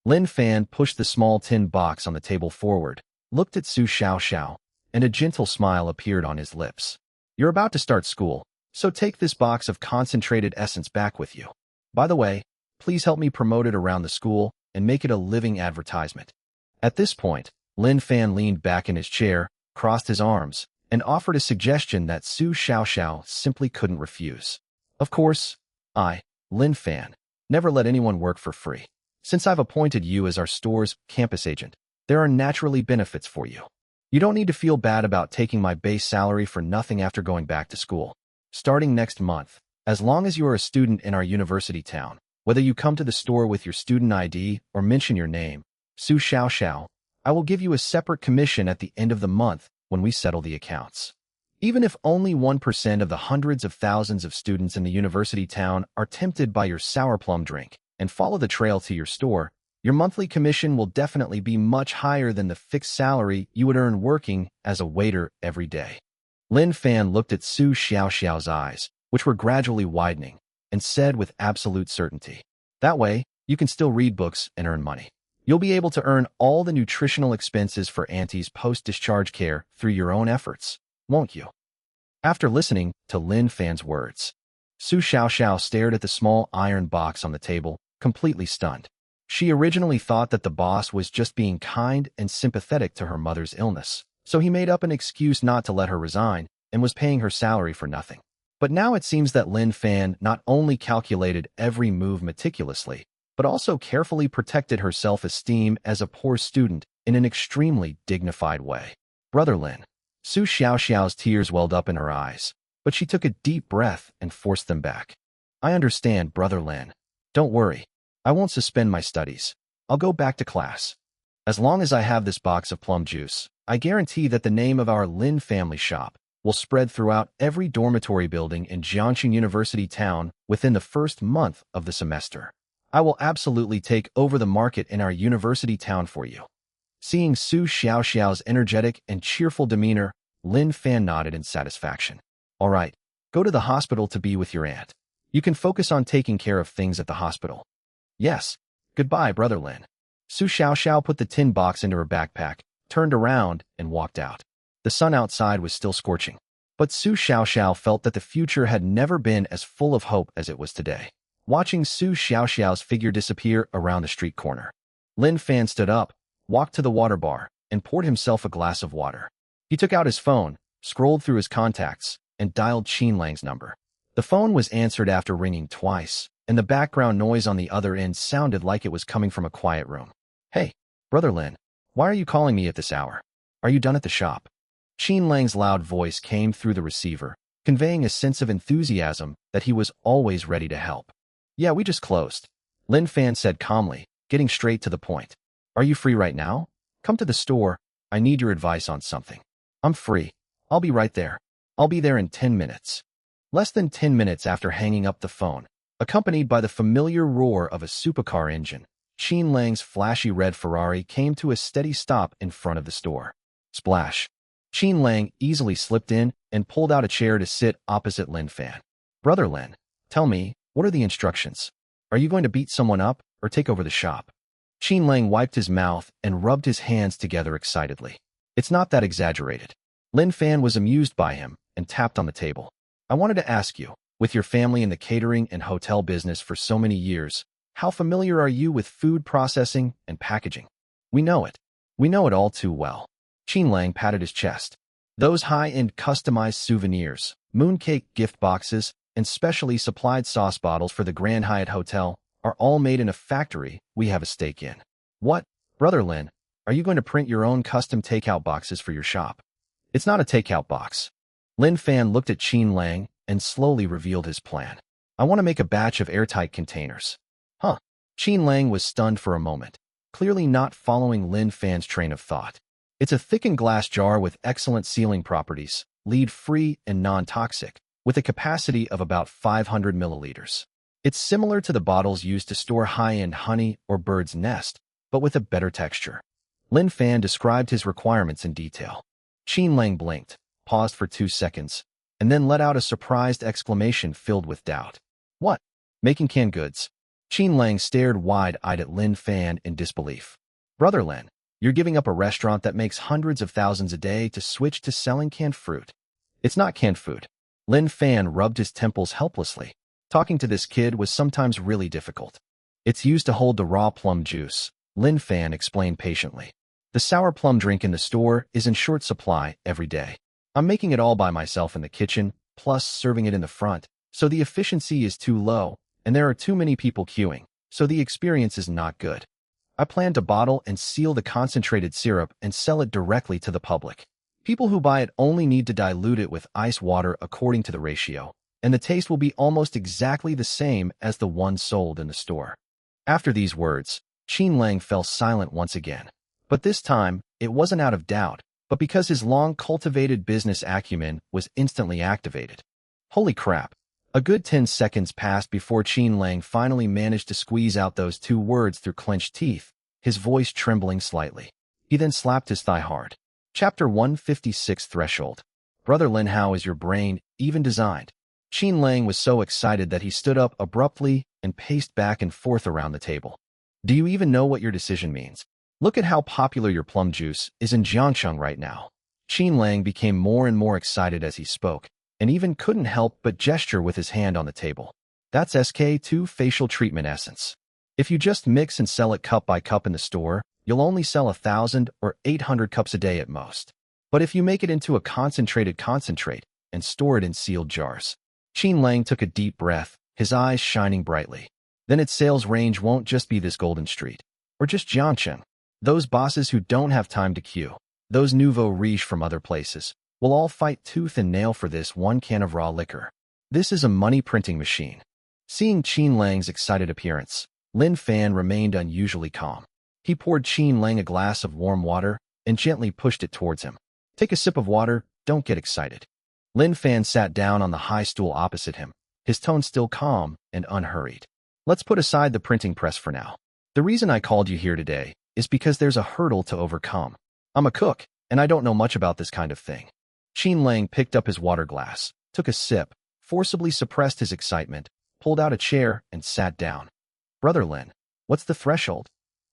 Lin Fan pushed the small tin box on the table forward, looked at Su Xiaoxiao, and a gentle smile appeared on his lips. You're about to start school, so take this box of concentrated essence back with you. By the way, please help me promote it around the school and make it a living advertisement. At this point, Lin Fan leaned back in his chair, crossed his arms, and offered a suggestion that Su Xiaoxiao simply couldn't refuse. Of course, I, Lin Fan, never let anyone work for free. Since I've appointed you as our store's campus agent, there are naturally benefits for you. You don't need to feel bad about taking my base salary for nothing after going back to school. Starting next month, as long as you are a student in our university town, whether you come to the store with your student ID or mention your name, Su Xiao, I will give you a separate commission at the end of the month when we settle the accounts. Even if only 1% of the hundreds of thousands of students in the university town are tempted by your sour plum drink and follow the trail to your store, your monthly commission will definitely be much higher than the fixed salary you would earn working as a waiter every day. Lin Fan looked at Su Xiao's eyes, which were gradually widening, and said with absolute certainty, that way, you can still read books and earn money. You'll be able to earn all the nutritional expenses for Auntie's post-discharge care through your own efforts, won't you? After listening to Lin Fan's words, Su Xiao stared at the small iron box on the table, completely stunned. She originally thought that the boss was just being kind and sympathetic to her mother's illness, so he made up an excuse not to let her resign and was paying her salary for nothing. But now it seems that Lin Fan not only calculated every move meticulously, but also carefully protected her self-esteem as a poor student in an extremely dignified way. Brother Lin. Su Xiao's tears welled up in her eyes, but she took a deep breath and forced them back. I understand, Brother Lin. Don't worry. I won't suspend my studies. I'll go back to class. As long as I have this box of plum juice, I guarantee that the name of our Lin family shop will spread throughout every dormitory building in Jiangxing University town within the first month of the semester. I will absolutely take over the market in our university town for you. Seeing Su Xiao's energetic and cheerful demeanor, Lin Fan nodded in satisfaction. All right, go to the hospital to be with your aunt. You can focus on taking care of things at the hospital. Yes, goodbye, Brother Lin. Su Xiao put the tin box into her backpack, turned around, and walked out. The sun outside was still scorching, but Su Xiao felt that the future had never been as full of hope as it was today. Watching Su Xiao's figure disappear around the street corner, Lin Fan stood up, walked to the water bar, and poured himself a glass of water. He took out his phone, scrolled through his contacts, and dialed Qin Lang's number. The phone was answered after ringing twice, and the background noise on the other end sounded like it was coming from a quiet room. Hey, Brother Lin, why are you calling me at this hour? Are you done at the shop? Qin Lang's loud voice came through the receiver, conveying a sense of enthusiasm that he was always ready to help. Yeah, we just closed, Lin Fan said calmly, getting straight to the point. Are you free right now? Come to the store. I need your advice on something. I'm free. I'll be right there. I'll be there in 10 minutes. Less than 10 minutes after hanging up the phone, accompanied by the familiar roar of a supercar engine, Qin Lang's flashy red Ferrari came to a steady stop in front of the store. Splash. Qin Lang easily slipped in and pulled out a chair to sit opposite Lin Fan. Brother Lin, tell me, what are the instructions? Are you going to beat someone up or take over the shop? Qin Lang wiped his mouth and rubbed his hands together excitedly. It's not that exaggerated. Lin Fan was amused by him and tapped on the table. I wanted to ask you, with your family in the catering and hotel business for so many years, how familiar are you with food processing and packaging? We know it. We know it all too well. Qin Lang patted his chest. Those high-end customized souvenirs, mooncake gift boxes, and specially supplied sauce bottles for the Grand Hyatt Hotel are all made in a factory we have a stake in. What, Brother Lin, are you going to print your own custom takeout boxes for your shop? It's not a takeout box. Lin Fan looked at Qin Lang and slowly revealed his plan. I want to make a batch of airtight containers. Huh. Qin Lang was stunned for a moment, clearly not following Lin Fan's train of thought. It's a thickened glass jar with excellent sealing properties, lead-free and non-toxic, with a capacity of about 500 milliliters. It's similar to the bottles used to store high-end honey or bird's nest, but with a better texture. Lin Fan described his requirements in detail. Qin Lang blinked, paused for 2 seconds, and then let out a surprised exclamation filled with doubt. What? Making canned goods? Qin Lang stared wide-eyed at Lin Fan in disbelief. Brother Lin, you're giving up a restaurant that makes hundreds of thousands a day to switch to selling canned fruit. It's not canned food. Lin Fan rubbed his temples helplessly. Talking to this kid was sometimes really difficult. It's used to hold the raw plum juice, Lin Fan explained patiently. The sour plum drink in the store is in short supply every day. I'm making it all by myself in the kitchen, plus serving it in the front, so the efficiency is too low, and there are too many people queuing, so the experience is not good. I plan to bottle and seal the concentrated syrup and sell it directly to the public. People who buy it only need to dilute it with ice water according to the ratio, and the taste will be almost exactly the same as the one sold in the store. After these words, Qin Lang fell silent once again. But this time, it wasn't out of doubt, but because his long-cultivated business acumen was instantly activated. Holy crap. A good 10 seconds passed before Qin Lang finally managed to squeeze out those two words through clenched teeth, his voice trembling slightly. He then slapped his thigh hard. Chapter 156 Threshold. Brother Lin, how is your brain even designed? Qin Lang was so excited that he stood up abruptly and paced back and forth around the table. Do you even know what your decision means? Look at how popular your plum juice is in Jiangcheng right now. Qin Lang became more and more excited as he spoke, and even couldn't help but gesture with his hand on the table. That's SK2 facial treatment essence. If you just mix and sell it cup by cup in the store, you'll only sell 1,000 or 800 cups a day at most. But if you make it into a concentrated concentrate and store it in sealed jars. Qin Lang took a deep breath, his eyes shining brightly. Then its sales range won't just be this Golden Street, or just Jiangcheng. Those bosses who don't have time to queue, those nouveau riche from other places, will all fight tooth and nail for this one can of raw liquor. This is a money-printing machine. Seeing Qin Lang's excited appearance, Lin Fan remained unusually calm. He poured Qin Lang a glass of warm water and gently pushed it towards him. Take a sip of water, don't get excited. Lin Fan sat down on the high stool opposite him, his tone still calm and unhurried. Let's put aside the printing press for now. The reason I called you here today is because there's a hurdle to overcome. I'm a cook, and I don't know much about this kind of thing. Qin Lang picked up his water glass, took a sip, forcibly suppressed his excitement, pulled out a chair, and sat down. Brother Lin, what's the threshold?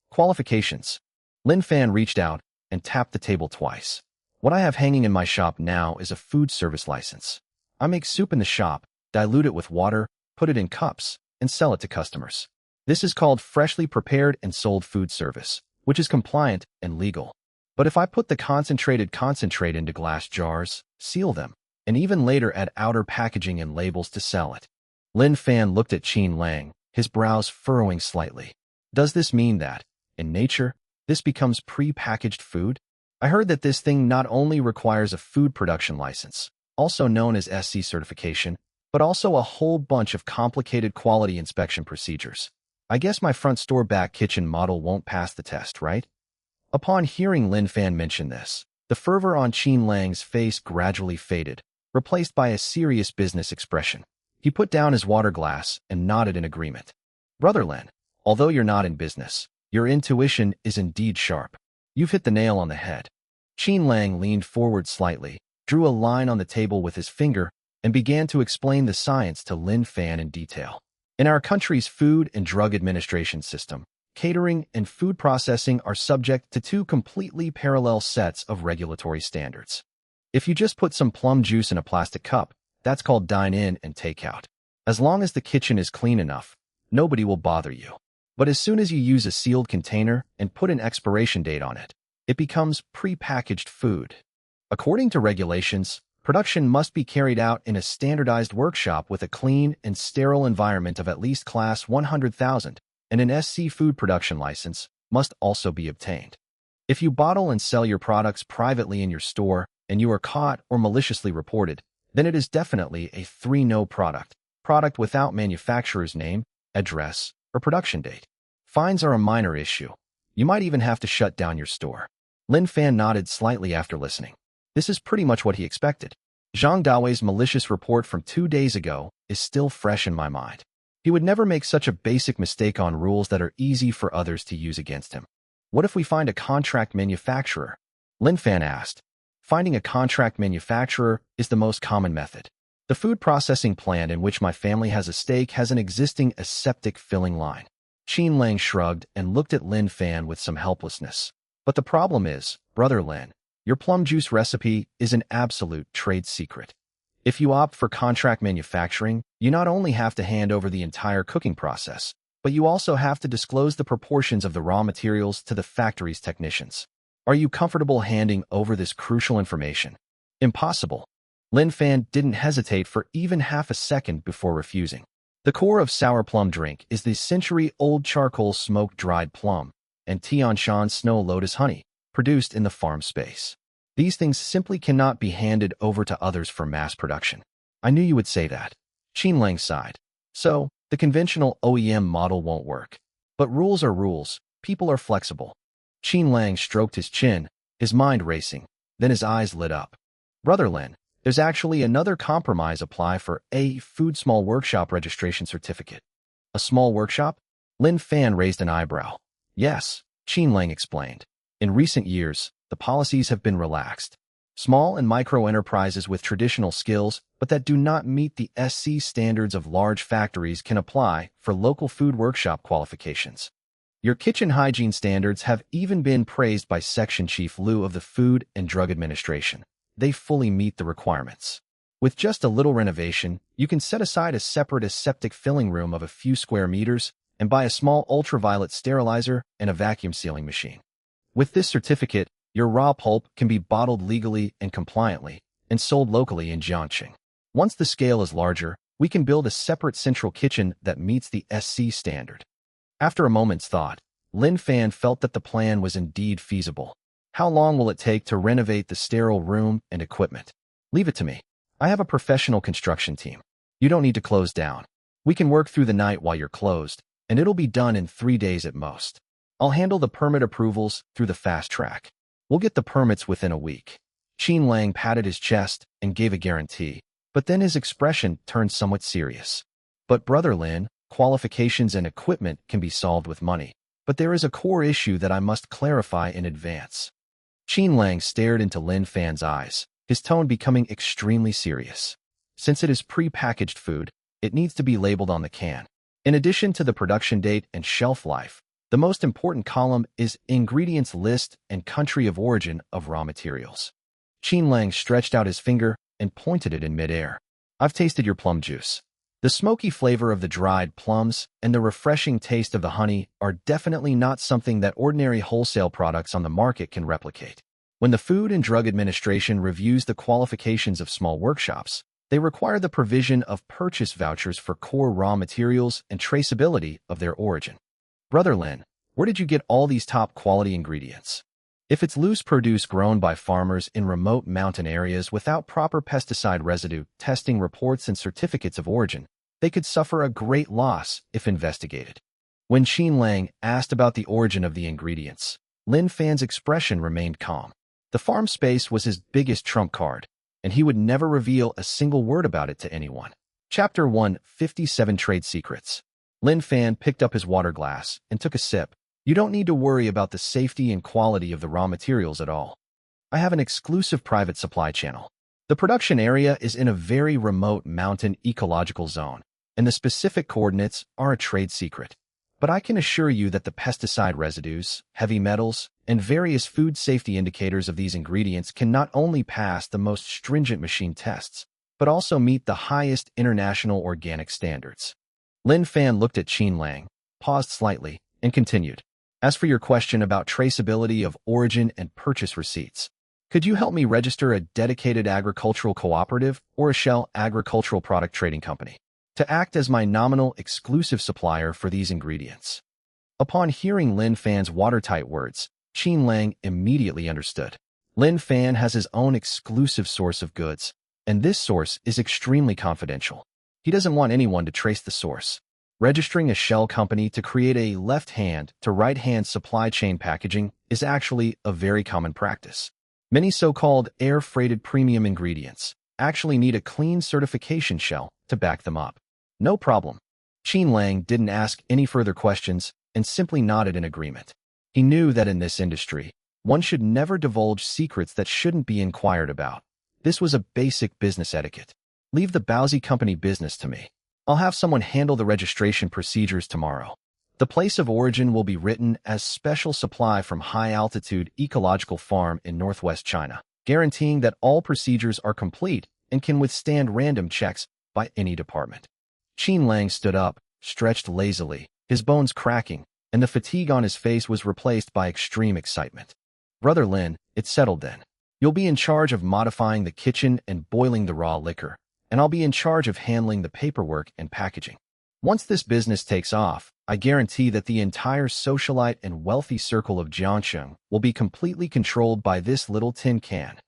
Qualifications. Lin Fan reached out and tapped the table twice. What I have hanging in my shop now is a food service license. I make soup in the shop, dilute it with water, put it in cups, and sell it to customers. This is called freshly prepared and sold food service, which is compliant and legal. But if I put the concentrated concentrate into glass jars, seal them, and even later add outer packaging and labels to sell it. Lin Fan looked at Qin Lang, his brows furrowing slightly. Does this mean that, in nature, this becomes pre-packaged food? I heard that this thing not only requires a food production license, also known as SC certification, but also a whole bunch of complicated quality inspection procedures. I guess my front store back kitchen model won't pass the test, right? Upon hearing Lin Fan mention this, the fervor on Qin Lang's face gradually faded, replaced by a serious business expression. He put down his water glass and nodded in agreement. Brother Lin, although you're not in business, your intuition is indeed sharp. You've hit the nail on the head. Qin Lang leaned forward slightly, drew a line on the table with his finger, and began to explain the science to Lin Fan in detail. In our country's Food and Drug Administration system, catering and food processing are subject to two completely parallel sets of regulatory standards. If you just put some plum juice in a plastic cup, that's called dine-in and take-out. As long as the kitchen is clean enough, nobody will bother you. But as soon as you use a sealed container and put an expiration date on it, it becomes pre-packaged food. According to regulations, production must be carried out in a standardized workshop with a clean and sterile environment of at least Class 100,000, and an SC food production license must also be obtained. If you bottle and sell your products privately in your store and you are caught or maliciously reported, then it is definitely a 3-no product without manufacturer's name, address, or production date. Fines are a minor issue. You might even have to shut down your store. Lin Fan nodded slightly after listening. This is pretty much what he expected. Zhang Daoi's malicious report from 2 days ago is still fresh in my mind. He would never make such a basic mistake on rules that are easy for others to use against him. What if we find a contract manufacturer? Lin Fan asked. Finding a contract manufacturer is the most common method. The food processing plant in which my family has a stake has an existing aseptic filling line. Qin Lang shrugged and looked at Lin Fan with some helplessness. But the problem is, Brother Lin, your plum juice recipe is an absolute trade secret. If you opt for contract manufacturing, you not only have to hand over the entire cooking process, but you also have to disclose the proportions of the raw materials to the factory's technicians. Are you comfortable handing over this crucial information? Impossible. Lin Fan didn't hesitate for even half a second before refusing. The core of sour plum drink is the century-old charcoal smoked dried plum and Tianshan snow lotus honey, produced in the farm space. These things simply cannot be handed over to others for mass production. I knew you would say that. Qin Lang sighed. So, the conventional OEM model won't work. But rules are rules. People are flexible. Qin Lang stroked his chin, his mind racing. Then his eyes lit up. Brother Lin, there's actually another compromise. Apply for a food small workshop registration certificate. A small workshop? Lin Fan raised an eyebrow. Yes, Qin Lang explained. In recent years, the policies have been relaxed. Small and micro enterprises with traditional skills, but that do not meet the SC standards of large factories can apply for local food workshop qualifications. Your kitchen hygiene standards have even been praised by Section Chief Liu of the Food and Drug Administration. They fully meet the requirements. With just a little renovation, you can set aside a separate aseptic filling room of a few square meters and buy a small ultraviolet sterilizer and a vacuum sealing machine. With this certificate, your raw pulp can be bottled legally and compliantly and sold locally in Jiangxing. Once the scale is larger, we can build a separate central kitchen that meets the SC standard. After a moment's thought, Lin Fan felt that the plan was indeed feasible. How long will it take to renovate the sterile room and equipment? Leave it to me. I have a professional construction team. You don't need to close down. We can work through the night while you're closed, and it'll be done in 3 days at most. I'll handle the permit approvals through the fast track. We'll get the permits within a week. Qin Lang patted his chest and gave a guarantee, but then his expression turned somewhat serious. But Brother Lin, qualifications and equipment can be solved with money, but there is a core issue that I must clarify in advance. Qin Lang stared into Lin Fan's eyes, his tone becoming extremely serious. Since it is pre-packaged food, it needs to be labeled on the can. In addition to the production date and shelf life, the most important column is ingredients list and country of origin of raw materials. Qin Lang stretched out his finger and pointed it in midair. I've tasted your plum juice. The smoky flavor of the dried plums and the refreshing taste of the honey are definitely not something that ordinary wholesale products on the market can replicate. When the Food and Drug Administration reviews the qualifications of small workshops, they require the provision of purchase vouchers for core raw materials and traceability of their origin. Brother Lin, where did you get all these top-quality ingredients? If it's loose produce grown by farmers in remote mountain areas without proper pesticide residue testing reports and certificates of origin, they could suffer a great loss if investigated. When Qin Lang asked about the origin of the ingredients, Lin Fan's expression remained calm. The farm space was his biggest trump card, and he would never reveal a single word about it to anyone. Chapter 157 Trade Secrets. Lin Fan picked up his water glass and took a sip. You don't need to worry about the safety and quality of the raw materials at all. I have an exclusive private supply channel. The production area is in a very remote mountain ecological zone, and the specific coordinates are a trade secret. But I can assure you that the pesticide residues, heavy metals, and various food safety indicators of these ingredients can not only pass the most stringent machine tests, but also meet the highest international organic standards. Lin Fan looked at Qin Lang, paused slightly, and continued. As for your question about traceability of origin and purchase receipts, could you help me register a dedicated agricultural cooperative or a shell agricultural product trading company to act as my nominal exclusive supplier for these ingredients? Upon hearing Lin Fan's watertight words, Qin Lang immediately understood. Lin Fan has his own exclusive source of goods, and this source is extremely confidential. He doesn't want anyone to trace the source. Registering a shell company to create a left-hand to right-hand supply chain packaging is actually a very common practice. Many so-called air-freighted premium ingredients actually need a clean certification shell to back them up. No problem. Qin Lang didn't ask any further questions and simply nodded in agreement. He knew that in this industry, one should never divulge secrets that shouldn't be inquired about. This was a basic business etiquette. Leave the Bowsy Company business to me. I'll have someone handle the registration procedures tomorrow. The place of origin will be written as special supply from high-altitude ecological farm in northwest China, guaranteeing that all procedures are complete and can withstand random checks by any department. Qin Lang stood up, stretched lazily, his bones cracking, and the fatigue on his face was replaced by extreme excitement. Brother Lin, it's settled then. You'll be in charge of modifying the kitchen and boiling the raw liquor, and I'll be in charge of handling the paperwork and packaging. Once this business takes off, I guarantee that the entire socialite and wealthy circle of Jiangxing will be completely controlled by this little tin can.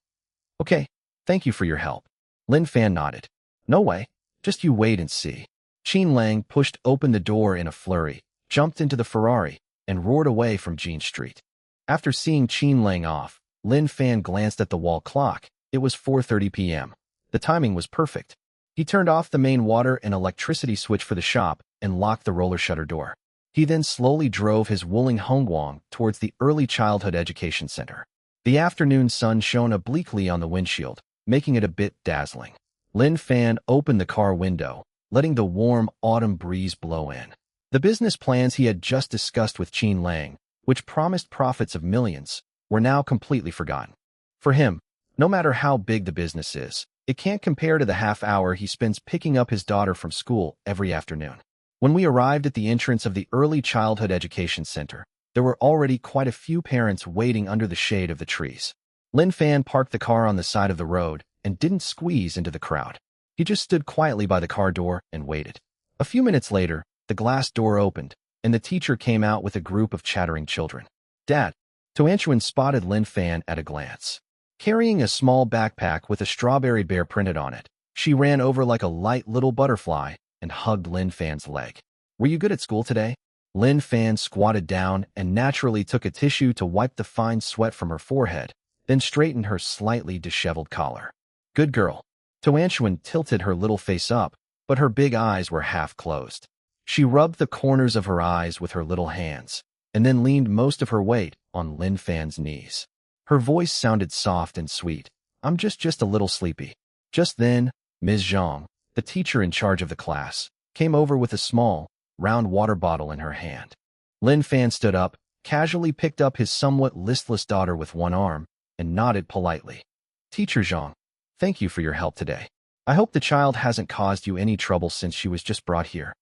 Okay, thank you for your help. Lin Fan nodded. No way, just you wait and see. Qin Lang pushed open the door in a flurry, jumped into the Ferrari, and roared away from Jean Street. After seeing Qin Lang off, Lin Fan glanced at the wall clock. It was 4:30 p.m. The timing was perfect. He turned off the main water and electricity switch for the shop and locked the roller shutter door. He then slowly drove his Wuling Hongguang towards the Early Childhood Education Center. The afternoon sun shone obliquely on the windshield, making it a bit dazzling. Lin Fan opened the car window, letting the warm autumn breeze blow in. The business plans he had just discussed with Qin Lang, which promised profits of millions, were now completely forgotten. For him, no matter how big the business is, it can't compare to the half hour he spends picking up his daughter from school every afternoon. When we arrived at the entrance of the Early Childhood Education Center, there were already quite a few parents waiting under the shade of the trees. Lin Fan parked the car on the side of the road and didn't squeeze into the crowd. He just stood quietly by the car door and waited. A few minutes later, the glass door opened, and the teacher came out with a group of chattering children. "Dad." Tuanchuan spotted Lin Fan at a glance. Carrying a small backpack with a strawberry bear printed on it, she ran over like a light little butterfly and hugged Lin Fan's leg. "Were you good at school today?" Lin Fan squatted down and naturally took a tissue to wipe the fine sweat from her forehead, then straightened her slightly disheveled collar. "Good girl." Tuanchuan tilted her little face up, but her big eyes were half closed. She rubbed the corners of her eyes with her little hands, and then leaned most of her weight on Lin Fan's knees. Her voice sounded soft and sweet. "I'm just a little sleepy." Just then, Ms. Zhang, the teacher in charge of the class, came over with a small, round water bottle in her hand. Lin Fan stood up, casually picked up his somewhat listless daughter with one arm, and nodded politely. "Teacher Zhang, thank you for your help today. I hope the child hasn't caused you any trouble since she was just brought here."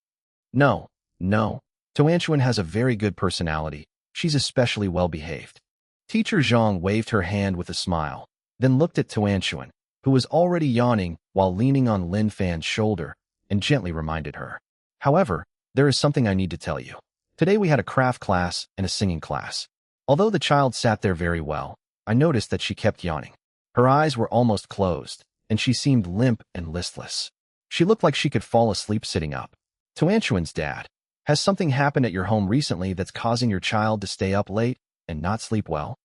No. Tuanchuan has a very good personality. She's especially well-behaved." Teacher Zhang waved her hand with a smile, then looked at Tuanchuan, who was already yawning while leaning on Lin Fan's shoulder, and gently reminded her. "However, there is something I need to tell you. Today we had a craft class and a singing class. Although the child sat there very well, I noticed that she kept yawning. Her eyes were almost closed, and she seemed limp and listless. She looked like she could fall asleep sitting up." Tuanchuan's dad, "Has something happened at your home recently that's causing your child to stay up late and not sleep well?"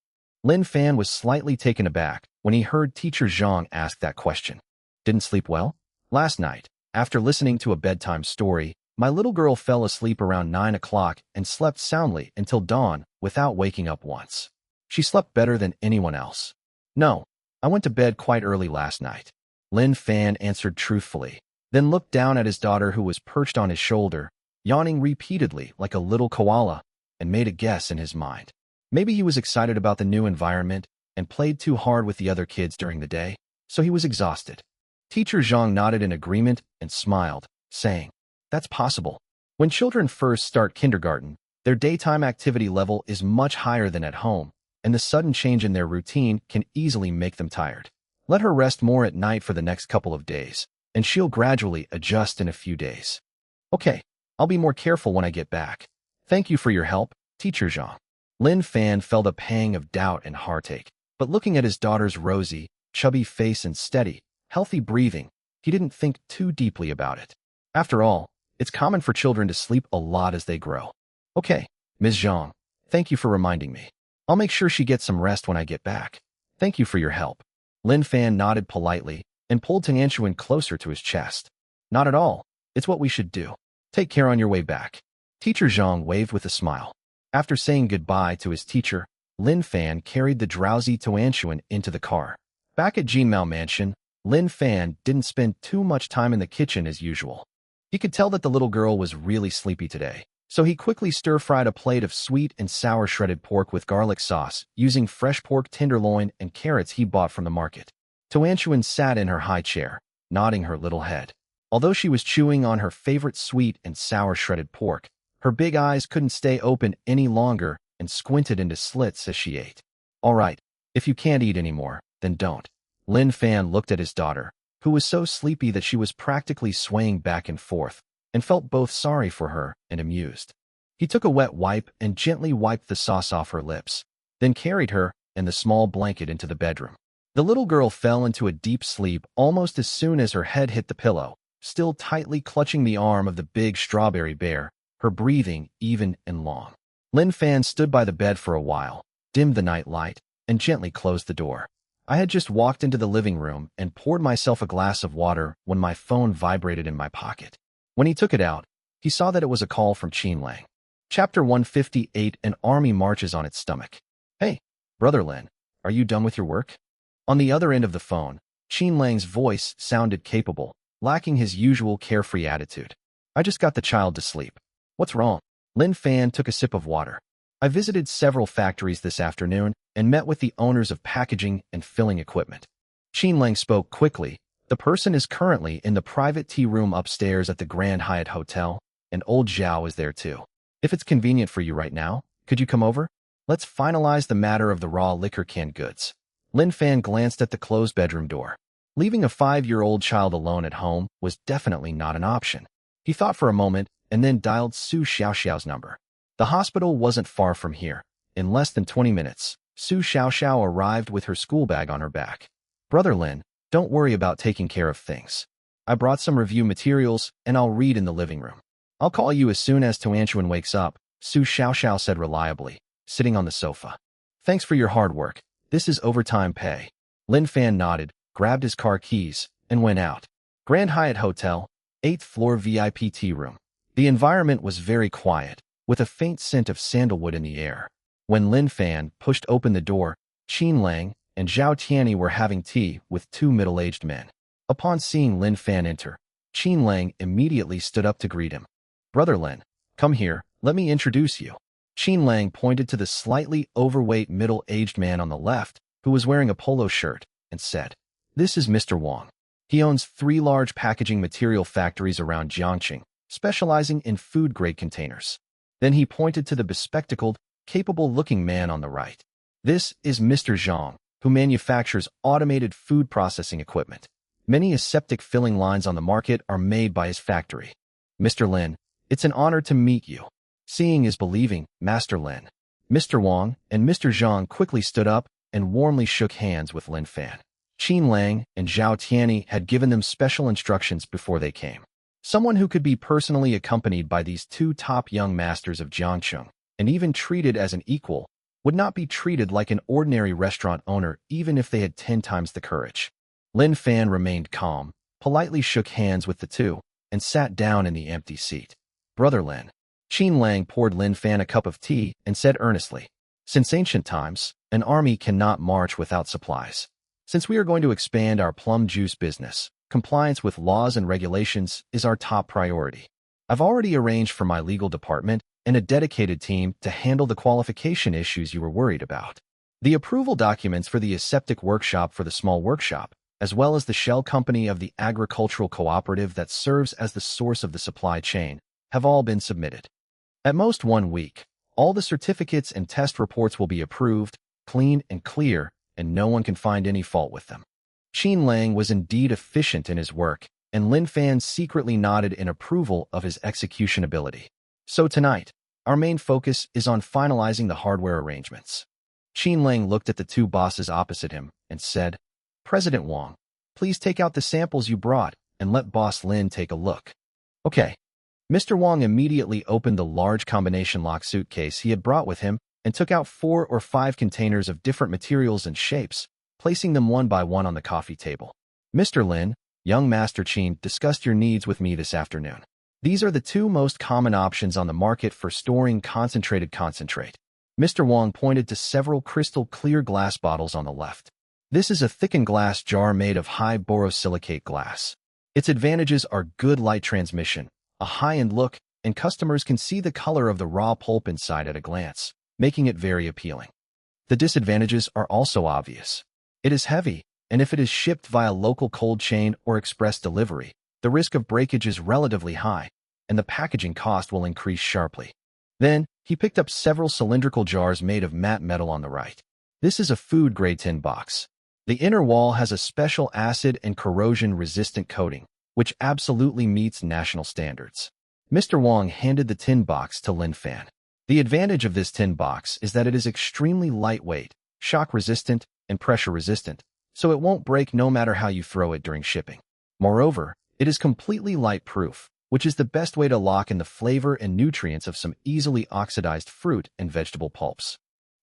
Lin Fan was slightly taken aback when he heard Teacher Zhang ask that question. "Didn't sleep well? Last night, after listening to a bedtime story, my little girl fell asleep around 9 o'clock and slept soundly until dawn without waking up once. She slept better than anyone else." "No, I went to bed quite early last night." Lin Fan answered truthfully, then looked down at his daughter who was perched on his shoulder, yawning repeatedly like a little koala, and made a guess in his mind. Maybe he was excited about the new environment and played too hard with the other kids during the day, so he was exhausted. Teacher Zhang nodded in agreement and smiled, saying, "That's possible. When children first start kindergarten, their daytime activity level is much higher than at home, and the sudden change in their routine can easily make them tired. Let her rest more at night for the next couple of days, and she'll gradually adjust in a few days." "Okay, I'll be more careful when I get back. Thank you for your help, Teacher Zhang." Lin Fan felt a pang of doubt and heartache, but looking at his daughter's rosy, chubby face and steady, healthy breathing, he didn't think too deeply about it. After all, it's common for children to sleep a lot as they grow. "Okay, Ms. Zhang, thank you for reminding me. I'll make sure she gets some rest when I get back. Thank you for your help." Lin Fan nodded politely and pulled Tuanchuan closer to his chest. "Not at all. It's what we should do. Take care on your way back." Teacher Zhang waved with a smile. After saying goodbye to his teacher, Lin Fan carried the drowsy Tuanchuan into the car. Back at Jinmao Mansion, Lin Fan didn't spend too much time in the kitchen as usual. He could tell that the little girl was really sleepy today, so he quickly stir-fried a plate of sweet and sour shredded pork with garlic sauce using fresh pork tenderloin and carrots he bought from the market. Tuanchuan sat in her high chair, nodding her little head. Although she was chewing on her favorite sweet and sour shredded pork, her big eyes couldn't stay open any longer and squinted into slits as she ate. "All right, if you can't eat anymore, then don't." Lin Fan looked at his daughter, who was so sleepy that she was practically swaying back and forth, and felt both sorry for her and amused. He took a wet wipe and gently wiped the sauce off her lips, then carried her and the small blanket into the bedroom. The little girl fell into a deep sleep almost as soon as her head hit the pillow, still tightly clutching the arm of the big strawberry bear, her breathing even and long. Lin Fan stood by the bed for a while, dimmed the night light, and gently closed the door. I had just walked into the living room and poured myself a glass of water when my phone vibrated in my pocket. When he took it out, he saw that it was a call from Qin Lang. Chapter 158. An army marches on its stomach. Hey, Brother Lin, are you done with your work? On the other end of the phone, Qin Lang's voice sounded capable, lacking his usual carefree attitude. I just got the child to sleep. What's wrong? Lin Fan took a sip of water. I visited several factories this afternoon and met with the owners of packaging and filling equipment. Qin Lang spoke quickly. The person is currently in the private tea room upstairs at the Grand Hyatt Hotel, and old Zhao is there too. If it's convenient for you right now, could you come over? Let's finalize the matter of the raw liquor canned goods. Lin Fan glanced at the closed bedroom door. Leaving a 5-year-old child alone at home was definitely not an option. He thought for a moment and then dialed Su Xiaoxiao's number. The hospital wasn't far from here. In less than 20 minutes, Su Xiaoxiao arrived with her school bag on her back. Brother Lin, don't worry about taking care of things. I brought some review materials and I'll read in the living room. I'll call you as soon as Tuanchuan wakes up, Su Xiaoxiao said reliably, sitting on the sofa. Thanks for your hard work. This is overtime pay. Lin Fan nodded, grabbed his car keys, and went out. Grand Hyatt Hotel, 8th floor VIP tea room. The environment was very quiet, with a faint scent of sandalwood in the air. When Lin Fan pushed open the door, Qin Lang and Zhao Tianyi were having tea with 2 middle-aged men. Upon seeing Lin Fan enter, Qin Lang immediately stood up to greet him. Brother Lin, come here, let me introduce you. Qin Lang pointed to the slightly overweight middle-aged man on the left, who was wearing a polo shirt, and said, This is Mr. Wang. He owns 3 large packaging material factories around Jiangqing, specializing in food-grade containers. Then he pointed to the bespectacled, capable-looking man on the right. This is Mr. Zhang, who manufactures automated food processing equipment. Many aseptic filling lines on the market are made by his factory. Mr. Lin, it's an honor to meet you. Seeing is believing, Master Lin. Mr. Wang and Mr. Zhang quickly stood up and warmly shook hands with Lin Fan. Qin Lang and Zhao Tianyi had given them special instructions before they came. Someone who could be personally accompanied by these 2 top young masters of Jiangqing, and even treated as an equal, would not be treated like an ordinary restaurant owner even if they had 10 times the courage. Lin Fan remained calm, politely shook hands with the 2, and sat down in the empty seat. Brother Lin. Qin Lang poured Lin Fan a cup of tea and said earnestly, Since ancient times, an army cannot march without supplies. Since we are going to expand our plum juice business, compliance with laws and regulations is our top priority. I've already arranged for my legal department and a dedicated team to handle the qualification issues you were worried about. The approval documents for the aseptic workshop for the small workshop, as well as the shell company of the agricultural cooperative that serves as the source of the supply chain, have all been submitted. At most 1 week, all the certificates and test reports will be approved, clean and clear, and no one can find any fault with them. Qin Lang was indeed efficient in his work, and Lin Fan secretly nodded in approval of his execution ability. So tonight, our main focus is on finalizing the hardware arrangements. Qin Lang looked at the 2 bosses opposite him and said, President Wang, please take out the samples you brought and let Boss Lin take a look. Okay. Mr. Wang immediately opened the large combination lock suitcase he had brought with him and took out 4 or 5 containers of different materials and shapes, placing them one by one on the coffee table. Mr. Lin, young Master Qin discussed your needs with me this afternoon. These are the 2 most common options on the market for storing concentrated concentrate. Mr. Wang pointed to several crystal clear glass bottles on the left. This is a thickened glass jar made of high borosilicate glass. Its advantages are good light transmission, a high-end look, and customers can see the color of the raw pulp inside at a glance, making it very appealing. The disadvantages are also obvious. It is heavy, and if it is shipped via local cold chain or express delivery, the risk of breakage is relatively high, and the packaging cost will increase sharply. Then, he picked up several cylindrical jars made of matte metal on the right. This is a food-grade tin box. The inner wall has a special acid and corrosion-resistant coating, which absolutely meets national standards. Mr. Wang handed the tin box to Lin Fan. The advantage of this tin box is that it is extremely lightweight, shock-resistant, and pressure-resistant, so it won't break no matter how you throw it during shipping. Moreover, it is completely light-proof, which is the best way to lock in the flavor and nutrients of some easily oxidized fruit and vegetable pulps.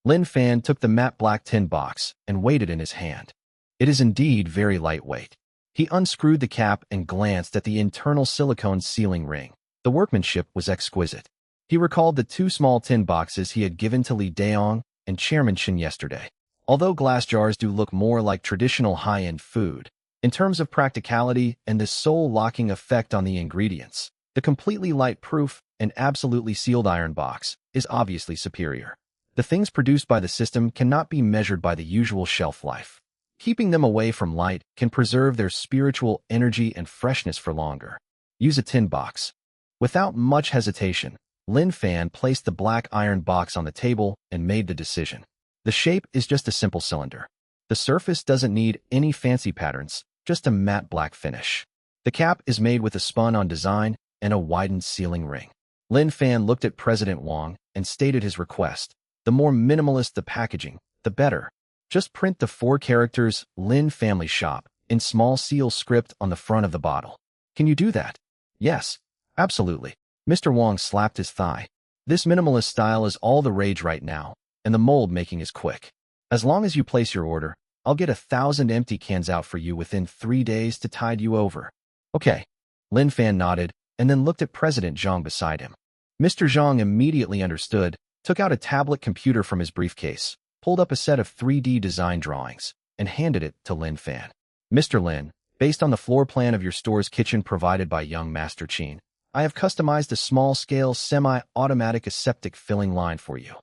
Lin Fan took the matte black tin box and weighed it in his hand. It is indeed very lightweight. He unscrewed the cap and glanced at the internal silicone sealing ring. The workmanship was exquisite. He recalled the 2 small tin boxes he had given to Li Daong and Chairman Chen yesterday. Although glass jars do look more like traditional high-end food, in terms of practicality and the soul-locking effect on the ingredients, the completely light-proof and absolutely sealed iron box is obviously superior. The things produced by the system cannot be measured by the usual shelf life. Keeping them away from light can preserve their spiritual energy and freshness for longer. Use a tin box. Without much hesitation, Lin Fan placed the black iron box on the table and made the decision. The shape is just a simple cylinder. The surface doesn't need any fancy patterns, just a matte black finish. The cap is made with a spun-on design and a widened sealing ring. Lin Fan looked at President Wang and stated his request. The more minimalist the packaging, the better. Just print the 4 characters Lin Family Shop in small seal script on the front of the bottle. Can you do that? Yes, absolutely. Mr. Wang slapped his thigh. This minimalist style is all the rage right now, and the mold making is quick. As long as you place your order, I'll get 1,000 empty cans out for you within 3 days to tide you over. Okay. Lin Fan nodded and then looked at President Zhang beside him. Mr. Zhang immediately understood, took out a tablet computer from his briefcase, pulled up a set of 3D design drawings, and handed it to Lin Fan. Mr. Lin, based on the floor plan of your store's kitchen provided by young Master Qin, I have customized a small-scale semi-automatic aseptic filling line for you.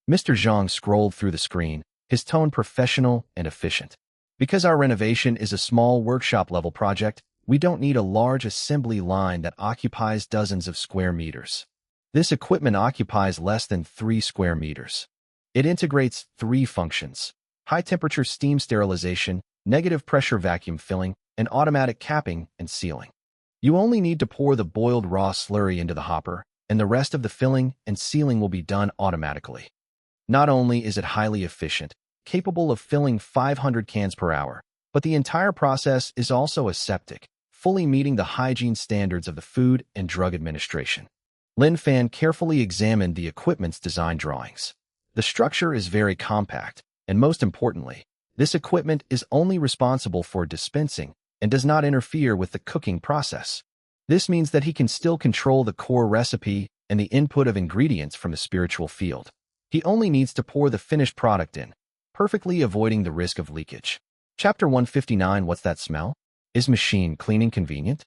Mr. Zhang scrolled through the screen, his tone professional and efficient. Because our renovation is a small workshop-level project, we don't need a large assembly line that occupies dozens of square meters. This equipment occupies less than 3 square meters. It integrates 3 functions: high-temperature steam sterilization, negative pressure vacuum filling, and automatic capping and sealing. You only need to pour the boiled raw slurry into the hopper, and the rest of the filling and sealing will be done automatically. Not only is it highly efficient, capable of filling 500 cans per hour, but the entire process is also aseptic, fully meeting the hygiene standards of the Food and Drug Administration. Lin Fan carefully examined the equipment's design drawings. The structure is very compact, and most importantly, this equipment is only responsible for dispensing and does not interfere with the cooking process. This means that he can still control the core recipe and the input of ingredients from the spiritual field. He only needs to pour the finished product in, perfectly avoiding the risk of leakage. Chapter 159. What's that smell? Is machine cleaning convenient?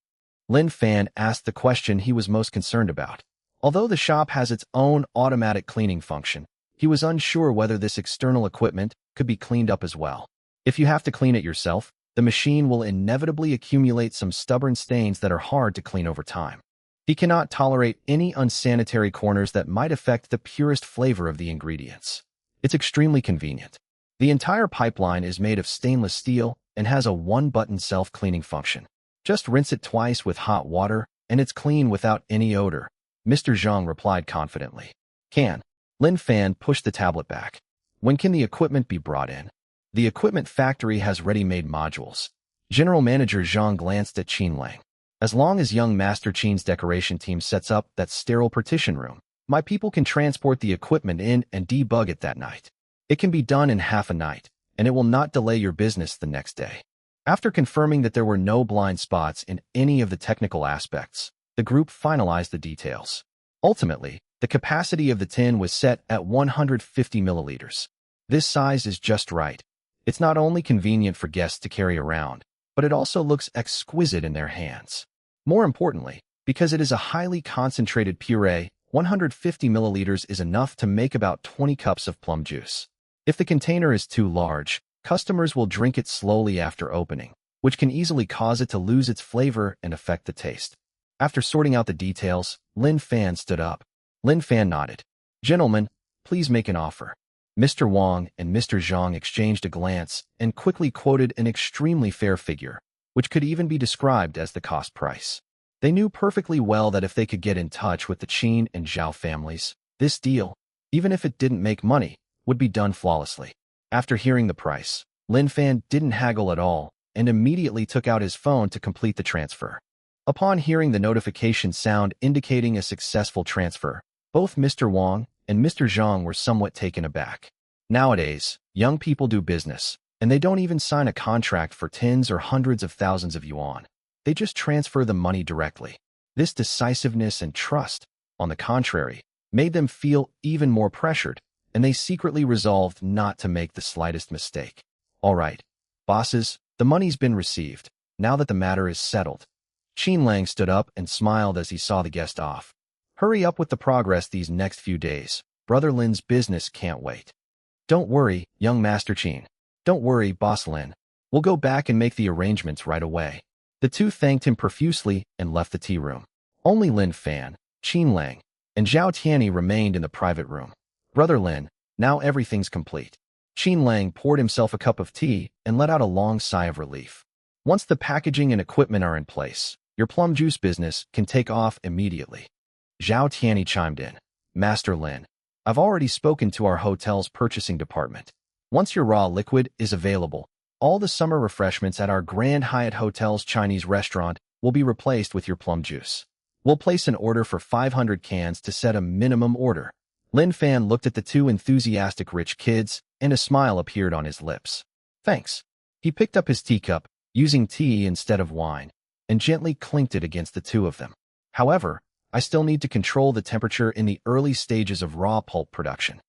Lin Fan asked the question he was most concerned about. Although the shop has its own automatic cleaning function, he was unsure whether this external equipment could be cleaned up as well. If you have to clean it yourself, the machine will inevitably accumulate some stubborn stains that are hard to clean over time. He cannot tolerate any unsanitary corners that might affect the purest flavor of the ingredients. It's extremely convenient. The entire pipeline is made of stainless steel and has a 1-button self-cleaning function. Just rinse it twice with hot water, and it's clean without any odor, Mr. Zhang replied confidently. Can. Lin Fan pushed the tablet back. When can the equipment be brought in? The equipment factory has ready-made modules. General Manager Zhang glanced at Qin Lang. As long as young Master Qin's decoration team sets up that sterile partition room, my people can transport the equipment in and debug it that night. It can be done in half a night, and it will not delay your business the next day. After confirming that there were no blind spots in any of the technical aspects, the group finalized the details. Ultimately, the capacity of the tin was set at 150 milliliters. This size is just right. It's not only convenient for guests to carry around, but it also looks exquisite in their hands. More importantly, because it is a highly concentrated puree, 150 milliliters is enough to make about 20 cups of plum juice. If the container is too large, customers will drink it slowly after opening, which can easily cause it to lose its flavor and affect the taste. After sorting out the details, Lin Fan stood up. Lin Fan nodded. Gentlemen, please make an offer. Mr. Wang and Mr. Zhang exchanged a glance and quickly quoted an extremely fair figure, which could even be described as the cost price. They knew perfectly well that if they could get in touch with the Qin and Zhao families, this deal, even if it didn't make money, would be done flawlessly. After hearing the price, Lin Fan didn't haggle at all and immediately took out his phone to complete the transfer. Upon hearing the notification sound indicating a successful transfer, both Mr. Wang and Mr. Zhang were somewhat taken aback. Nowadays, young people do business, and they don't even sign a contract for tens or hundreds of thousands of yuan. They just transfer the money directly. This decisiveness and trust, on the contrary, made them feel even more pressured, and they secretly resolved not to make the slightest mistake. All right, bosses, the money's been received. Now that the matter is settled. Qin Lang stood up and smiled as he saw the guest off. Hurry up with the progress these next few days. Brother Lin's business can't wait. Don't worry, young Master Qin. Don't worry, Boss Lin. We'll go back and make the arrangements right away. The two thanked him profusely and left the tea room. Only Lin Fan, Qin Lang, and Zhao Tianyi remained in the private room. Brother Lin, now everything's complete. Qin Lang poured himself a cup of tea and let out a long sigh of relief. Once the packaging and equipment are in place, your plum juice business can take off immediately. Zhao Tianyi chimed in. Master Lin, I've already spoken to our hotel's purchasing department. Once your raw liquid is available, all the summer refreshments at our Grand Hyatt Hotel's Chinese restaurant will be replaced with your plum juice. We'll place an order for 500 cans to set a minimum order. Lin Fan looked at the two enthusiastic rich kids, and a smile appeared on his lips. Thanks. He picked up his teacup, using tea instead of wine, and gently clinked it against the two of them. However, I still need to control the temperature in the early stages of raw pulp production.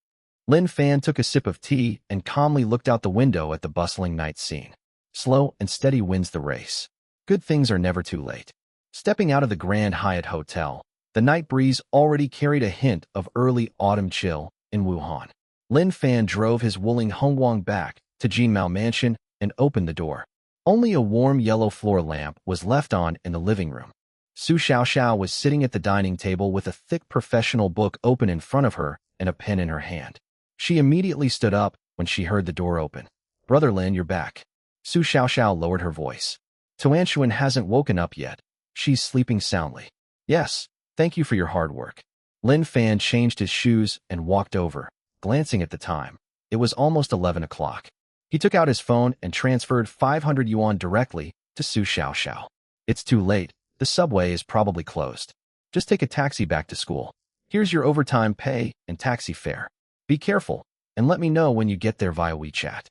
Lin Fan took a sip of tea and calmly looked out the window at the bustling night scene. Slow and steady wins the race. Good things are never too late. Stepping out of the Grand Hyatt Hotel, the night breeze already carried a hint of early autumn chill in Wuhan. Lin Fan drove his Wuling Hongguang back to Jinmao Mansion and opened the door. Only a warm yellow floor lamp was left on in the living room. Su Xiaoxiao was sitting at the dining table with a thick professional book open in front of her and a pen in her hand. She immediately stood up when she heard the door open. Brother Lin, you're back. Su Xiaoxiao lowered her voice. Tuanshuan hasn't woken up yet. She's sleeping soundly. Yes, thank you for your hard work. Lin Fan changed his shoes and walked over, glancing at the time. It was almost 11 o'clock. He took out his phone and transferred 500 yuan directly to Su Xiaoxiao. It's too late. The subway is probably closed. Just take a taxi back to school. Here's your overtime pay and taxi fare. Be careful, and let me know when you get there via WeChat.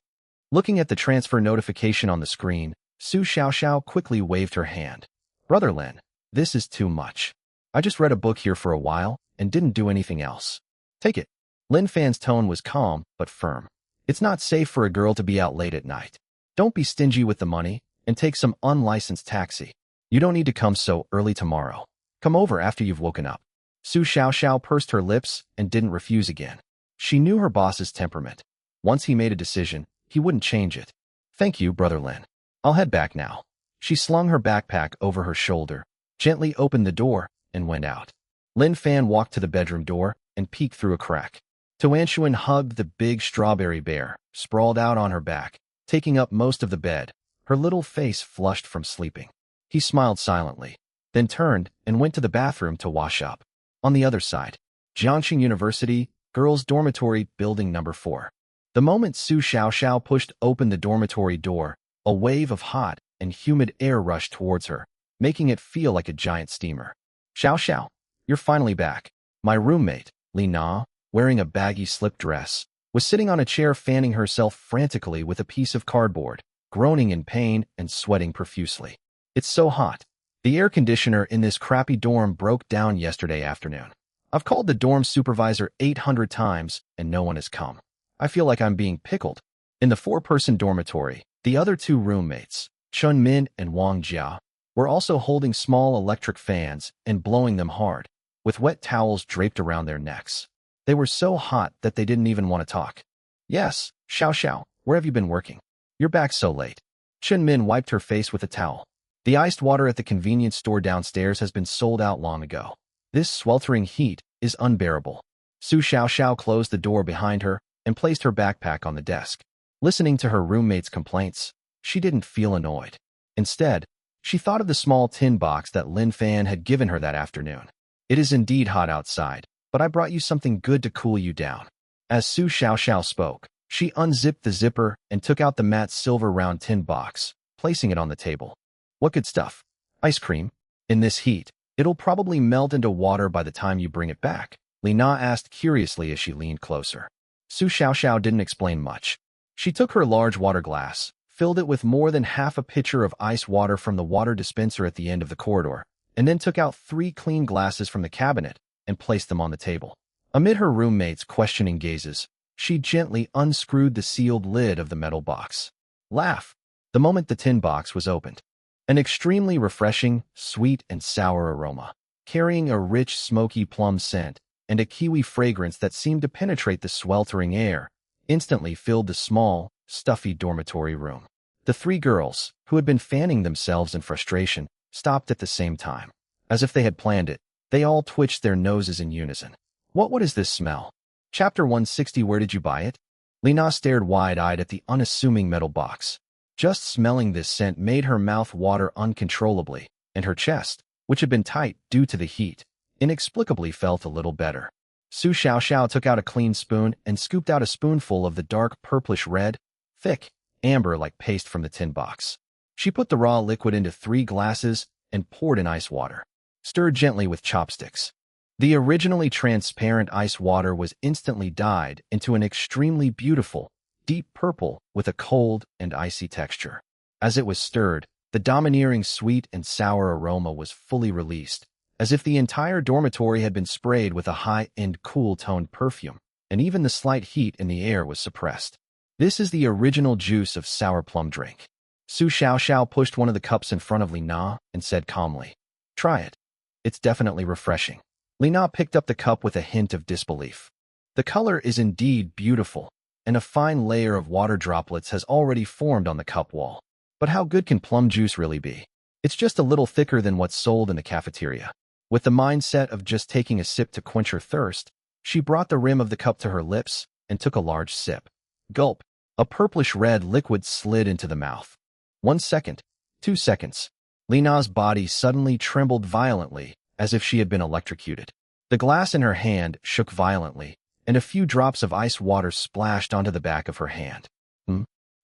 Looking at the transfer notification on the screen, Su Xiaoxiao quickly waved her hand. Brother Lin, this is too much. I just read a book here for a while and didn't do anything else. Take it. Lin Fan's tone was calm but firm. It's not safe for a girl to be out late at night. Don't be stingy with the money and take some unlicensed taxi. You don't need to come so early tomorrow. Come over after you've woken up. Su Xiaoxiao pursed her lips and didn't refuse again. She knew her boss's temperament. Once he made a decision, he wouldn't change it. Thank you, Brother Lin. I'll head back now. She slung her backpack over her shoulder, gently opened the door, and went out. Lin Fan walked to the bedroom door and peeked through a crack. Tuanshuan hugged the big strawberry bear, sprawled out on her back, taking up most of the bed, her little face flushed from sleeping. He smiled silently, then turned and went to the bathroom to wash up. On the other side, Jiangxing University, Girls' Dormitory, Building Number 4. The moment Su Xiaoxiao pushed open the dormitory door, a wave of hot and humid air rushed towards her, making it feel like a giant steamer. Xiaoxiao, you're finally back. My roommate, Li Na, wearing a baggy slip dress, was sitting on a chair fanning herself frantically with a piece of cardboard, groaning in pain and sweating profusely. It's so hot. The air conditioner in this crappy dorm broke down yesterday afternoon. I've called the dorm supervisor 800 times and no one has come. I feel like I'm being pickled. In the 4-person dormitory, the other two roommates, Chun Min and Wang Jia, were also holding small electric fans and blowing them hard, with wet towels draped around their necks. They were so hot that they didn't even want to talk. Yes, Xiao, where have you been working? You're back so late. Chun Min wiped her face with a towel. The iced water at the convenience store downstairs has been sold out long ago. This sweltering heat is unbearable. Su Xiaoxiao closed the door behind her and placed her backpack on the desk. Listening to her roommate's complaints, she didn't feel annoyed. Instead, she thought of the small tin box that Lin Fan had given her that afternoon. It is indeed hot outside, but I brought you something good to cool you down. As Su Xiaoxiao spoke, she unzipped the zipper and took out the matte silver round tin box, placing it on the table. What good stuff? Ice cream? In this heat, it'll probably melt into water by the time you bring it back, Li Na asked curiously as she leaned closer. Su Xiaoxiao didn't explain much. She took her large water glass, filled it with more than half a pitcher of ice water from the water dispenser at the end of the corridor, and then took out 3 clean glasses from the cabinet and placed them on the table. Amid her roommates' questioning gazes, she gently unscrewed the sealed lid of the metal box. Laugh. The moment the tin box was opened, an extremely refreshing, sweet and sour aroma, carrying a rich, smoky plum scent and a kiwi fragrance that seemed to penetrate the sweltering air, instantly filled the small, stuffy dormitory room. The 3 girls, who had been fanning themselves in frustration, stopped at the same time. As if they had planned it, they all twitched their noses in unison. What is this smell? Chapter 160. Where did you buy it? Li Na stared wide-eyed at the unassuming metal box. Just smelling this scent made her mouth water uncontrollably, and her chest, which had been tight due to the heat, inexplicably felt a little better. Su Xiaoxiao took out a clean spoon and scooped out a spoonful of the dark purplish-red, thick, amber-like paste from the tin box. She put the raw liquid into 3 glasses and poured in ice water. Stirred gently with chopsticks. The originally transparent ice water was instantly dyed into an extremely beautiful, deep purple with a cold and icy texture. As it was stirred, the domineering sweet and sour aroma was fully released, as if the entire dormitory had been sprayed with a high-end cool-toned perfume, and even the slight heat in the air was suppressed. This is the original juice of sour plum drink. Su Xiaoxiao pushed one of the cups in front of Li Na and said calmly, "Try it. It's definitely refreshing." Li Na picked up the cup with a hint of disbelief. The color is indeed beautiful, and a fine layer of water droplets has already formed on the cup wall. But how good can plum juice really be? It's just a little thicker than what's sold in the cafeteria. With the mindset of just taking a sip to quench her thirst, she brought the rim of the cup to her lips and took a large sip. Gulp. A purplish-red liquid slid into the mouth. 1 second. 2 seconds. Li Na's body suddenly trembled violently, as if she had been electrocuted. The glass in her hand shook violently, and a few drops of ice water splashed onto the back of her hand.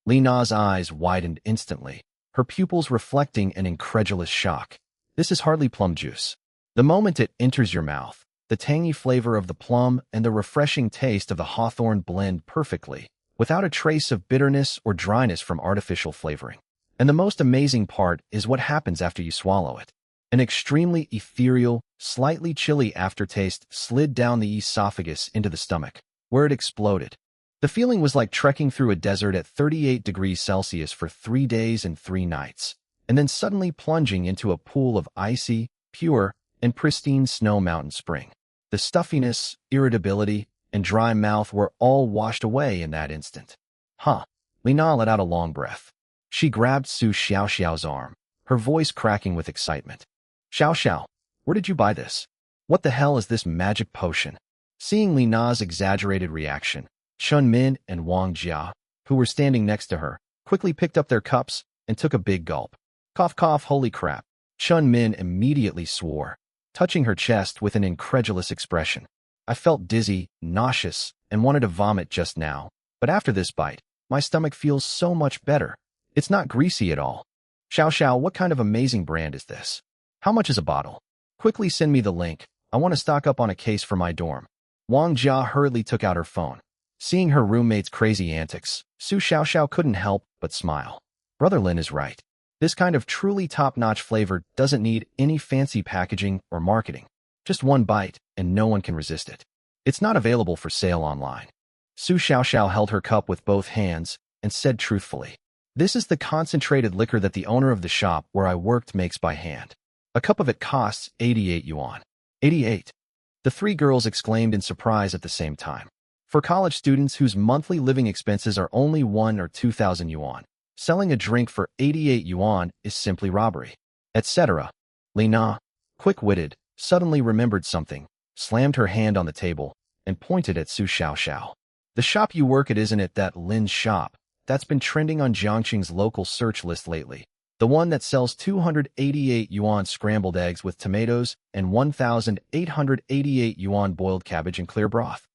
Li Na's eyes widened instantly, her pupils reflecting an incredulous shock. This is hardly plum juice. The moment it enters your mouth, the tangy flavor of the plum and the refreshing taste of the hawthorn blend perfectly, without a trace of bitterness or dryness from artificial flavoring. And the most amazing part is what happens after you swallow it. An extremely ethereal, slightly chilly aftertaste slid down the esophagus into the stomach, where it exploded. The feeling was like trekking through a desert at 38 degrees Celsius for 3 days and 3 nights, and then suddenly plunging into a pool of icy, pure, and pristine snow mountain spring. The stuffiness, irritability, and dry mouth were all washed away in that instant. Li Na let out a long breath. She grabbed Su Xiaoxiao's arm, her voice cracking with excitement. "Xiaoxiao, where did you buy this? What the hell is this magic potion?" Seeing Li Na's exaggerated reaction, Chun Min and Wang Jia, who were standing next to her, quickly picked up their cups and took a big gulp. Cough, cough, holy crap. Chun Min immediately swore, touching her chest with an incredulous expression. "I felt dizzy, nauseous, and wanted to vomit just now, but after this bite, my stomach feels so much better. It's not greasy at all. Xiaoxiao, what kind of amazing brand is this? How much is a bottle? Quickly send me the link. I want to stock up on a case for my dorm." Wang Jia hurriedly took out her phone. Seeing her roommate's crazy antics, Su Xiaoxiao couldn't help but smile. Brother Lin is right. This kind of truly top-notch flavor doesn't need any fancy packaging or marketing. Just one bite, and no one can resist it. It's not available for sale online. Su Xiaoxiao held her cup with both hands and said truthfully, "This is the concentrated liquor that the owner of the shop where I worked makes by hand. A cup of it costs 88 yuan. 88. The 3 girls exclaimed in surprise at the same time. For college students whose monthly living expenses are only 1 or 2,000 yuan, selling a drink for 88 yuan is simply robbery, etc. Li Na, quick-witted, suddenly remembered something, slammed her hand on the table, and pointed at Su Xiaoxiao. "The shop you work at, isn't it that Lin's shop that's been trending on Jiangqing's local search list lately? The one that sells 288 yuan scrambled eggs with tomatoes and 1,888 yuan boiled cabbage and clear broth?"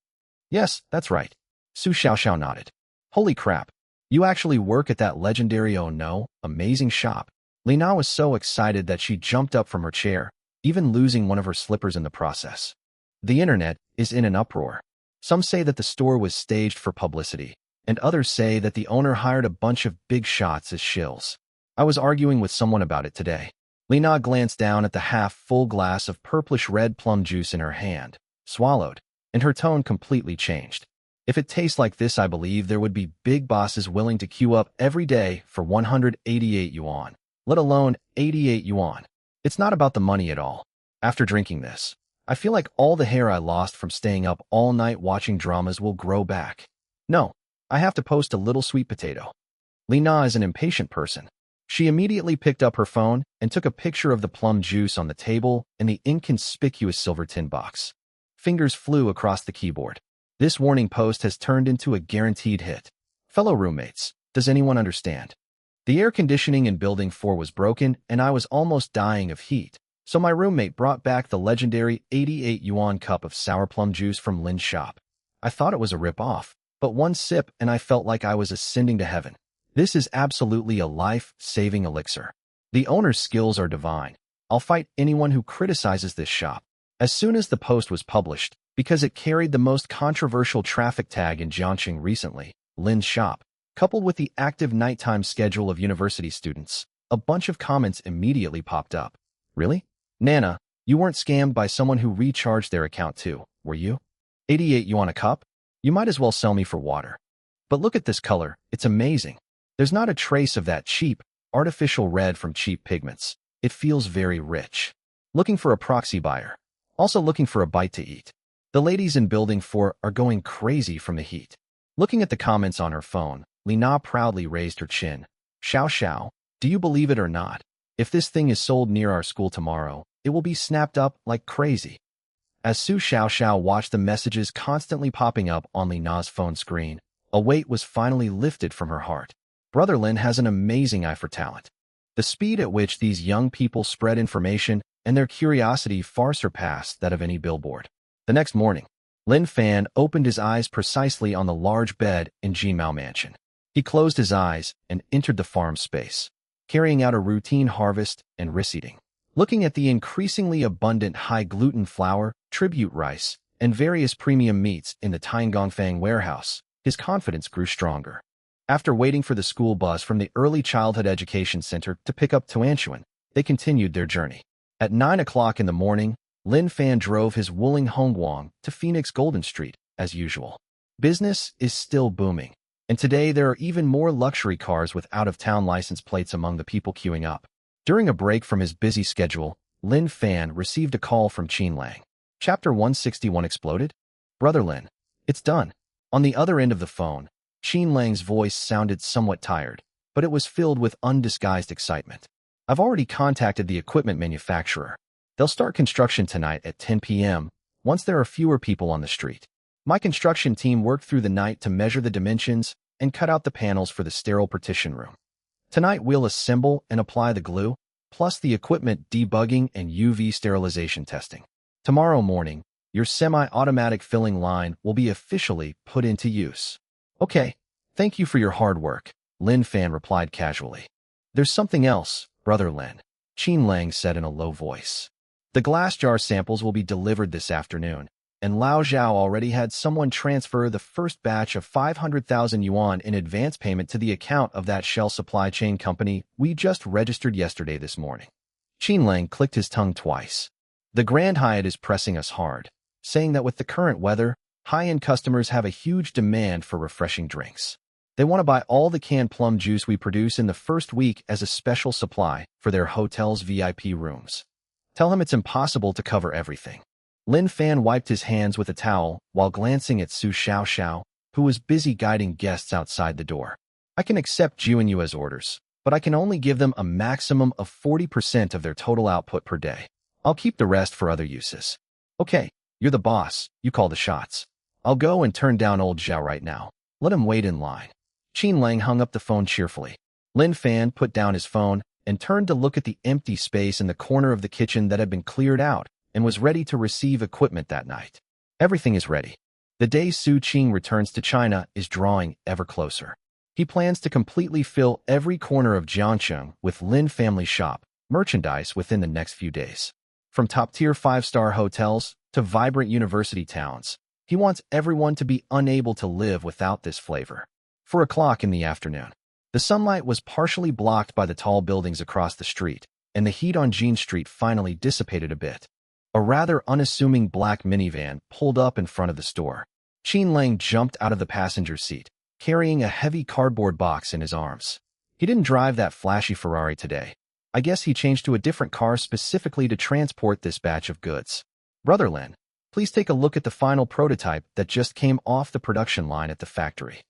"Yes, that's right." Su Xiaoxiao nodded. "Holy crap. You actually work at that legendary, oh no, amazing shop. Lina was so excited that she jumped up from her chair, even losing one of her slippers in the process. The internet is in an uproar. Some say that the store was staged for publicity, and others say that the owner hired a bunch of big shots as shills. I was arguing with someone about it today. Lina glanced down at the half-full glass of purplish-red plum juice in her hand, swallowed, and her tone completely changed. If it tastes like this, I believe there would be big bosses willing to queue up every day for 188 yuan, let alone 88 yuan. It's not about the money at all. After drinking this, I feel like all the hair I lost from staying up all night watching dramas will grow back. No, I have to post a little sweet potato. Lina is an impatient person. She immediately picked up her phone and took a picture of the plum juice on the table and the inconspicuous silver tin box. Fingers flew across the keyboard. This warning post has turned into a guaranteed hit. Fellow roommates, does anyone understand? The air conditioning in building 4 was broken and I was almost dying of heat, so my roommate brought back the legendary 88 yuan cup of sour plum juice from Lin's shop. I thought it was a rip-off, but one sip and I felt like I was ascending to heaven. This is absolutely a life-saving elixir. The owner's skills are divine. I'll fight anyone who criticizes this shop. As soon as the post was published, because it carried the most controversial traffic tag in Jiangxing recently, Lin's shop, coupled with the active nighttime schedule of university students, a bunch of comments immediately popped up. Really? Nana, you weren't scammed by someone who recharged their account too, were you? 88 yuan a cup? You might as well sell me for water. But look at this color, it's amazing. There's not a trace of that cheap, artificial red from cheap pigments. It feels very rich. Looking for a proxy buyer. Also looking for a bite to eat. The ladies in Building 4 are going crazy from the heat. Looking at the comments on her phone, Lina proudly raised her chin. Xiao, do you believe it or not? If this thing is sold near our school tomorrow, it will be snapped up like crazy. As Su Xiao watched the messages constantly popping up on Lina's phone screen, a weight was finally lifted from her heart. Brother Lin has an amazing eye for talent. The speed at which these young people spread information and their curiosity far surpassed that of any billboard. The next morning, Lin Fan opened his eyes precisely on the large bed in Jinmao Mansion. He closed his eyes and entered the farm space, carrying out a routine harvest and reseeding. Looking at the increasingly abundant high-gluten flour, tribute rice, and various premium meats in the Tiangongfang warehouse, his confidence grew stronger. After waiting for the school bus from the Early Childhood Education Center to pick up Tuanshuan, they continued their journey. At 9 o'clock in the morning, Lin Fan drove his Wuling Hongguang to Phoenix Golden Street, as usual. Business is still booming, and today there are even more luxury cars with out-of-town license plates among the people queuing up. During a break from his busy schedule, Lin Fan received a call from Qin Lang. Chapter 161 exploded? Brother Lin, it's done. On the other end of the phone, Qin Lang's voice sounded somewhat tired, but it was filled with undisguised excitement. I've already contacted the equipment manufacturer. They'll start construction tonight at 10 p.m. once there are fewer people on the street. My construction team worked through the night to measure the dimensions and cut out the panels for the sterile partition room. Tonight we'll assemble and apply the glue, plus the equipment debugging and UV sterilization testing. Tomorrow morning, your semi-automatic filling line will be officially put into use. Okay, thank you for your hard work, Lin Fan replied casually. There's something else, Brother Lin, Qin Lang said in a low voice. The glass jar samples will be delivered this afternoon, and Lao Zhao already had someone transfer the first batch of 500,000 yuan in advance payment to the account of that shell supply chain company we just registered yesterday this morning. Qin Lang clicked his tongue twice. The Grand Hyatt is pressing us hard, saying that with the current weather, high-end customers have a huge demand for refreshing drinks. They want to buy all the canned plum juice we produce in the first week as a special supply for their hotel's VIP rooms. Tell him it's impossible to cover everything. Lin Fan wiped his hands with a towel while glancing at Su Xiao, who was busy guiding guests outside the door. I can accept Ju and you as orders, but I can only give them a maximum of 40% of their total output per day. I'll keep the rest for other uses. Okay, you're the boss, you call the shots. I'll go and turn down old Zhao right now. Let him wait in line. Qin Lang hung up the phone cheerfully. Lin Fan put down his phone and turned to look at the empty space in the corner of the kitchen that had been cleared out and was ready to receive equipment that night. Everything is ready. The day Su Qing returns to China is drawing ever closer. He plans to completely fill every corner of Jiangcheng with Lin Family Shop merchandise within the next few days. From top-tier 5-star hotels to vibrant university towns, he wants everyone to be unable to live without this flavor. 4 o'clock in the afternoon. The sunlight was partially blocked by the tall buildings across the street, and the heat on Jean Street finally dissipated a bit. A rather unassuming black minivan pulled up in front of the store. Qin Lang jumped out of the passenger seat, carrying a heavy cardboard box in his arms. He didn't drive that flashy Ferrari today. I guess he changed to a different car specifically to transport this batch of goods. Brother Lin, please take a look at the final prototype that just came off the production line at the factory.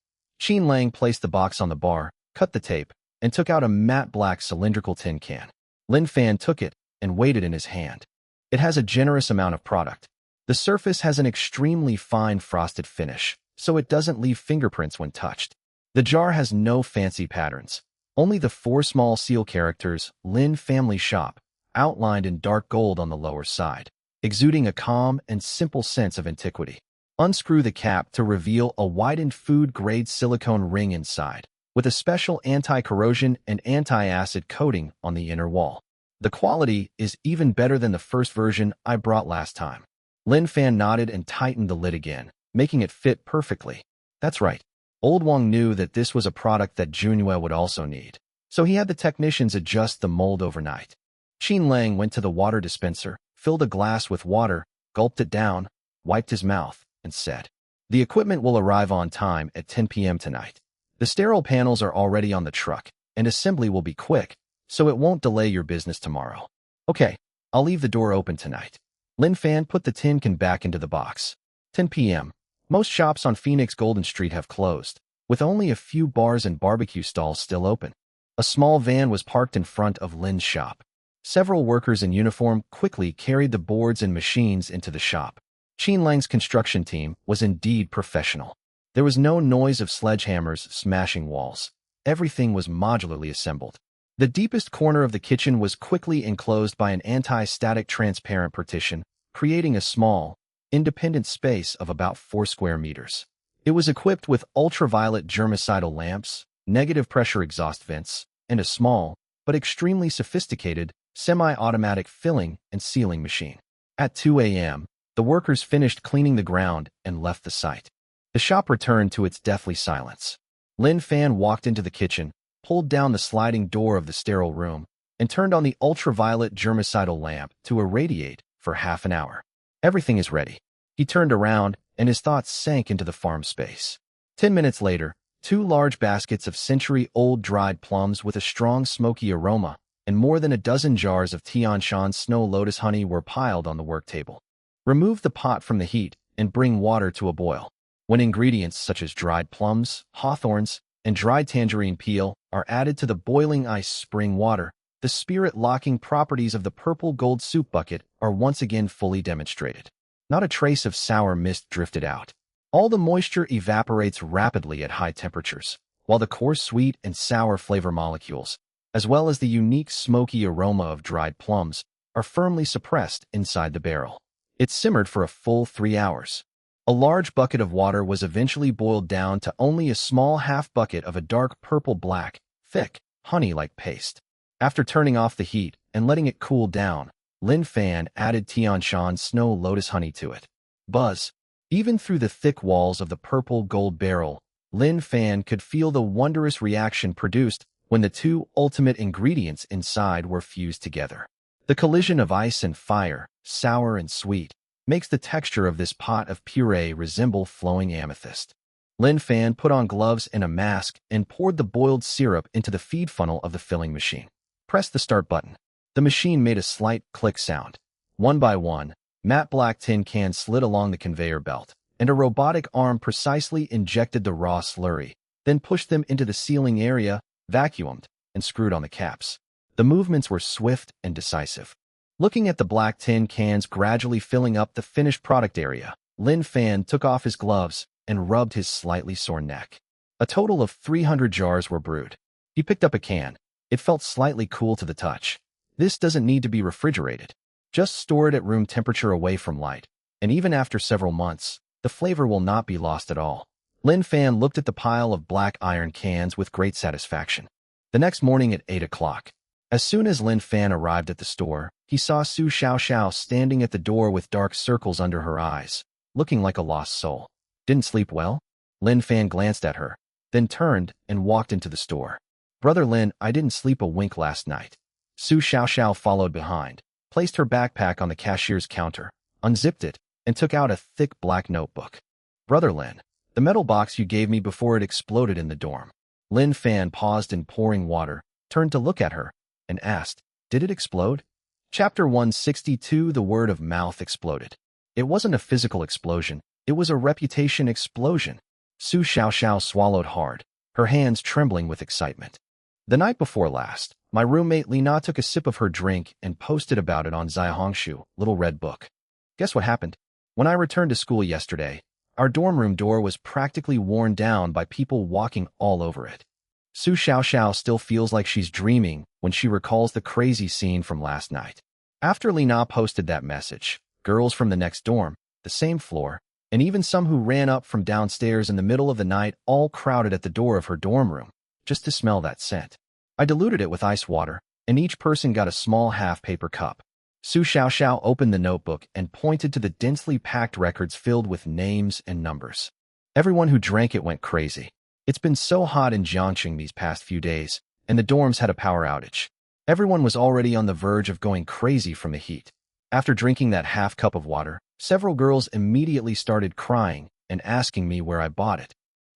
Qin Lang placed the box on the bar, cut the tape, and took out a matte black cylindrical tin can. Lin Fan took it and weighed it in his hand. It has a generous amount of product. The surface has an extremely fine frosted finish, so it doesn't leave fingerprints when touched. The jar has no fancy patterns, only the 4 small seal characters Lin Family Shop, outlined in dark gold on the lower side, exuding a calm and simple sense of antiquity. Unscrew the cap to reveal a widened food-grade silicone ring inside, with a special anti-corrosion and anti-acid coating on the inner wall. The quality is even better than the first version I brought last time. Lin Fan nodded and tightened the lid again, making it fit perfectly. That's right. Old Wang knew that this was a product that Junyue would also need, so he had the technicians adjust the mold overnight. Qin Lang went to the water dispenser, filled a glass with water, gulped it down, wiped his mouth, and said, "The equipment will arrive on time at 10 p.m. tonight. The sterile panels are already on the truck, and assembly will be quick, so it won't delay your business tomorrow. Okay, I'll leave the door open tonight." Lin Fan put the tin can back into the box. 10 p.m. Most shops on Phoenix Golden Street have closed, with only a few bars and barbecue stalls still open. A small van was parked in front of Lin's shop. Several workers in uniform quickly carried the boards and machines into the shop. Qin Lang's construction team was indeed professional. There was no noise of sledgehammers smashing walls. Everything was modularly assembled. The deepest corner of the kitchen was quickly enclosed by an anti-static transparent partition, creating a small, independent space of about 4 square meters. It was equipped with ultraviolet germicidal lamps, negative pressure exhaust vents, and a small, but extremely sophisticated, semi-automatic filling and sealing machine. At 2 a.m., the workers finished cleaning the ground and left the site. The shop returned to its deathly silence. Lin Fan walked into the kitchen, pulled down the sliding door of the sterile room, and turned on the ultraviolet germicidal lamp to irradiate for half an hour. Everything is ready. He turned around, and his thoughts sank into the farm space. 10 minutes later, 2 large baskets of century-old dried plums with a strong smoky aroma and more than a dozen jars of Tianshan snow lotus honey were piled on the work table. Remove the pot from the heat and bring water to a boil. When ingredients such as dried plums, hawthorns, and dried tangerine peel are added to the boiling ice spring water, the spirit-locking properties of the purple gold soup bucket are once again fully demonstrated. Not a trace of sour mist drifted out. All the moisture evaporates rapidly at high temperatures, while the coarse sweet and sour flavor molecules, as well as the unique smoky aroma of dried plums, are firmly suppressed inside the barrel. It simmered for a full 3 hours. A large bucket of water was eventually boiled down to only a small half bucket of a dark purple-black, thick, honey-like paste. After turning off the heat and letting it cool down, Lin Fan added Tianshan snow lotus honey to it. Buzz. Even through the thick walls of the purple gold barrel, Lin Fan could feel the wondrous reaction produced when the 2 ultimate ingredients inside were fused together. The collision of ice and fire, sour and sweet, makes the texture of this pot of puree resemble flowing amethyst. Lin Fan put on gloves and a mask and poured the boiled syrup into the feed funnel of the filling machine. Press the start button. The machine made a slight click sound. One by one, matte black tin cans slid along the conveyor belt, and a robotic arm precisely injected the raw slurry, then pushed them into the sealing area, vacuumed, and screwed on the caps. The movements were swift and decisive. Looking at the black tin cans gradually filling up the finished product area, Lin Fan took off his gloves and rubbed his slightly sore neck. A total of 300 jars were brewed. He picked up a can. It felt slightly cool to the touch. This doesn't need to be refrigerated. Just store it at room temperature away from light, and even after several months, the flavor will not be lost at all. Lin Fan looked at the pile of black iron cans with great satisfaction. The next morning at 8 o'clock, as soon as Lin Fan arrived at the store, he saw Su Xiaoxiao standing at the door with dark circles under her eyes, looking like a lost soul. Didn't sleep well? Lin Fan glanced at her, then turned and walked into the store. Brother Lin, I didn't sleep a wink last night. Su Xiaoxiao followed behind, placed her backpack on the cashier's counter, unzipped it, and took out a thick black notebook. Brother Lin, the metal box you gave me before it exploded in the dorm. Lin Fan paused in pouring water, turned to look at her, and asked, did it explode? Chapter 162 The word of mouth exploded. It wasn't a physical explosion, it was a reputation explosion. Su Xiaoxiao swallowed hard, her hands trembling with excitement. The night before last, my roommate Lina took a sip of her drink and posted about it on Zaihongshu, Little Red Book. Guess what happened? When I returned to school yesterday, our dorm room door was practically worn down by people walking all over it. Su Xiaoxiao still feels like she's dreaming when she recalls the crazy scene from last night. After Lina posted that message, girls from the next dorm, the same floor, and even some who ran up from downstairs in the middle of the night all crowded at the door of her dorm room, just to smell that scent. I diluted it with ice water, and each person got a small half-paper cup. Su Xiaoxiao opened the notebook and pointed to the densely packed records filled with names and numbers. Everyone who drank it went crazy. It's been so hot in Jiangxing these past few days, and the dorms had a power outage. Everyone was already on the verge of going crazy from the heat. After drinking that half cup of water, several girls immediately started crying and asking me where I bought it.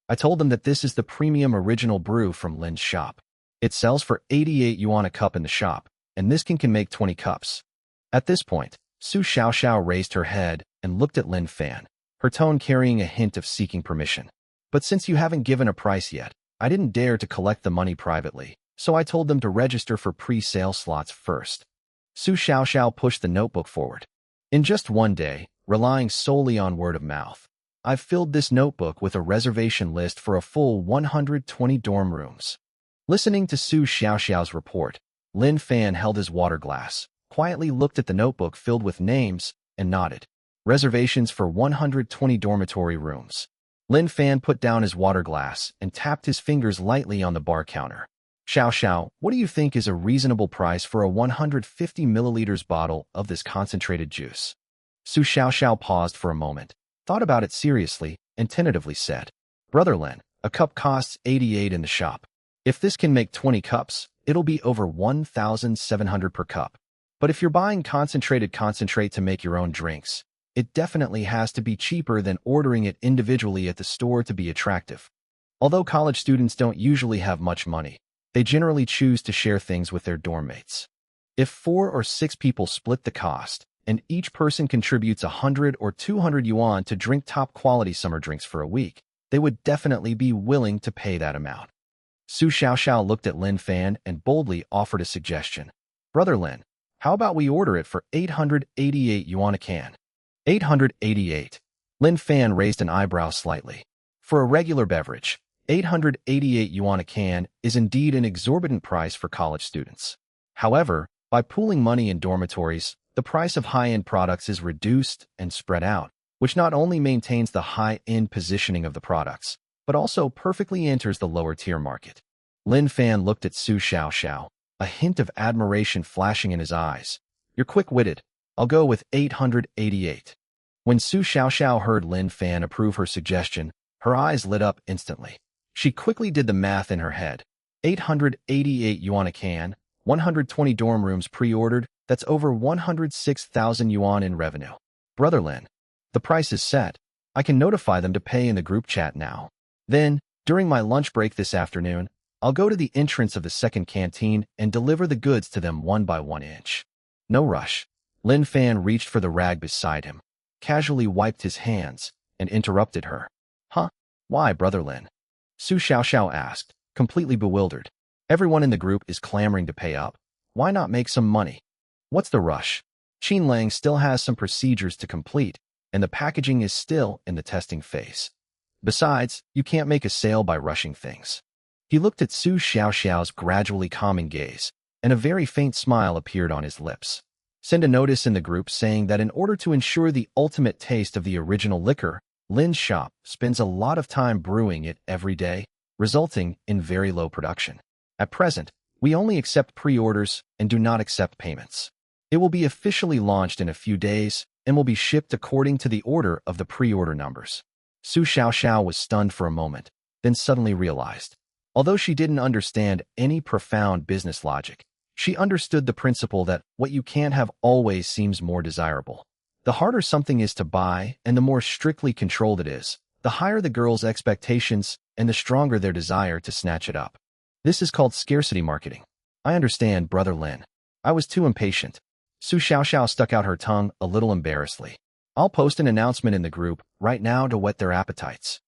I told them that this is the premium original brew from Lin's shop. It sells for 88 yuan a cup in the shop, and this can make 20 cups. At this point, Su Xiaoxiao raised her head and looked at Lin Fan, her tone carrying a hint of seeking permission. But since you haven't given a price yet, I didn't dare to collect the money privately, so I told them to register for pre-sale slots first. Su Xiaoxiao pushed the notebook forward. In just one day, relying solely on word of mouth, I've filled this notebook with a reservation list for a full 120 dorm rooms. Listening to Su Xiaoxiao's report, Lin Fan held his water glass, quietly looked at the notebook filled with names, and nodded. Reservations for 120 dormitory rooms. Lin Fan put down his water glass and tapped his fingers lightly on the bar counter. Xiaoxiao, what do you think is a reasonable price for a 150 milliliters bottle of this concentrated juice? Su Xiaoxiao paused for a moment, thought about it seriously, and tentatively said, Brother Lin, a cup costs 88 in the shop. If this can make 20 cups, it'll be over 1,700 per cup. But if you're buying concentrate to make your own drinks, it definitely has to be cheaper than ordering it individually at the store to be attractive. Although college students don't usually have much money, they generally choose to share things with their dorm mates. If 4 or 6 people split the cost, and each person contributes 100 or 200 yuan to drink top-quality summer drinks for a week, they would definitely be willing to pay that amount. Su Xiaoxiao looked at Lin Fan and boldly offered a suggestion. Brother Lin, how about we order it for 888 yuan a can? 888. Lin Fan raised an eyebrow slightly. For a regular beverage, 888 yuan a can is indeed an exorbitant price for college students. However, by pooling money in dormitories, the price of high-end products is reduced and spread out, which not only maintains the high-end positioning of the products, but also perfectly enters the lower-tier market. Lin Fan looked at Su Xiaoxiao, a hint of admiration flashing in his eyes. You're quick-witted. I'll go with 888. When Su Xiaoxiao heard Lin Fan approve her suggestion, her eyes lit up instantly. She quickly did the math in her head. 888 yuan a can, 120 dorm rooms pre-ordered, that's over 106,000 yuan in revenue. Brother Lin, the price is set. I can notify them to pay in the group chat now. Then, during my lunch break this afternoon, I'll go to the entrance of the second canteen and deliver the goods to them 1 by 1 inch. No rush. Lin Fan reached for the rag beside him, casually wiped his hands, and interrupted her. Huh? Why, Brother Lin? Su Xiaoxiao asked, completely bewildered. Everyone in the group is clamoring to pay up. Why not make some money? What's the rush? Qin Lang still has some procedures to complete, and the packaging is still in the testing phase. Besides, you can't make a sale by rushing things. He looked at Su Xiaoxiao's gradually calming gaze, and a very faint smile appeared on his lips. Send a notice in the group saying that in order to ensure the ultimate taste of the original liquor, Lin's shop spends a lot of time brewing it every day, resulting in very low production. At present, we only accept pre-orders and do not accept payments. It will be officially launched in a few days and will be shipped according to the order of the pre-order numbers. Su Xiaoxiao was stunned for a moment, then suddenly realized. Although she didn't understand any profound business logic, she understood the principle that what you can't have always seems more desirable. The harder something is to buy and the more strictly controlled it is, the higher the girl's expectations and the stronger their desire to snatch it up. This is called scarcity marketing. I understand, Brother Lin. I was too impatient. Su Xiaoxiao stuck out her tongue a little embarrassedly. I'll post an announcement in the group right now to whet their appetites.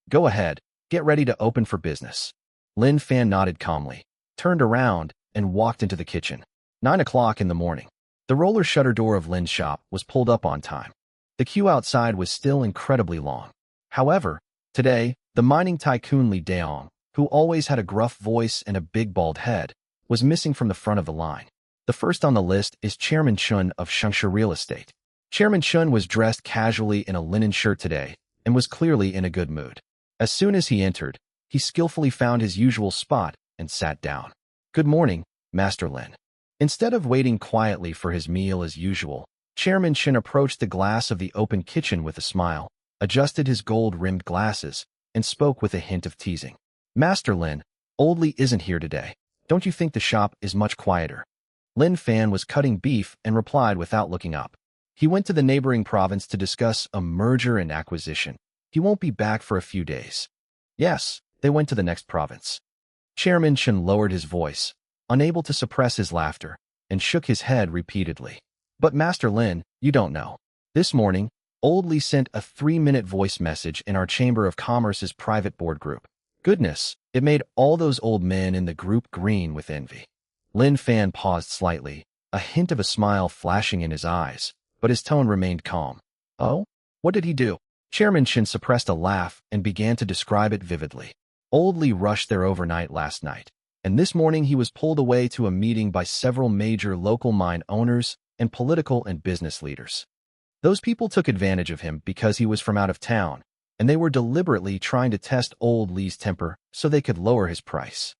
Go ahead, get ready to open for business. Lin Fan nodded calmly, turned around, and walked into the kitchen. 9 o'clock in the morning. The roller shutter door of Lin's shop was pulled up on time. The queue outside was still incredibly long. However, today, the mining tycoon Li Daong, who always had a gruff voice and a big bald head, was missing from the front of the line. The first on the list is Chairman Chun of Shengshe Real Estate. Chairman Chun was dressed casually in a linen shirt today and was clearly in a good mood. As soon as he entered, he skillfully found his usual spot and sat down. Good morning, Master Lin. Instead of waiting quietly for his meal as usual, Chairman Chun approached the glass of the open kitchen with a smile, adjusted his gold-rimmed glasses, and spoke with a hint of teasing. Master Lin, Old Li isn't here today. Don't you think the shop is much quieter? Lin Fan was cutting beef and replied without looking up. He went to the neighboring province to discuss a merger and acquisition. He won't be back for a few days. Yes, they went to the next province. Chairman Chun lowered his voice, unable to suppress his laughter, and shook his head repeatedly. But Master Lin, you don't know. This morning, Old Li sent a 3-minute voice message in our Chamber of Commerce's private board group. Goodness, it made all those old men in the group green with envy. Lin Fan paused slightly, a hint of a smile flashing in his eyes, but his tone remained calm. Oh? What did he do? Chairman Chun suppressed a laugh and began to describe it vividly. Old Li rushed there overnight last night, and this morning he was pulled away to a meeting by several major local mine owners and political and business leaders. Those people took advantage of him because he was from out of town, and they were deliberately trying to test Old Li's temper so they could lower his price.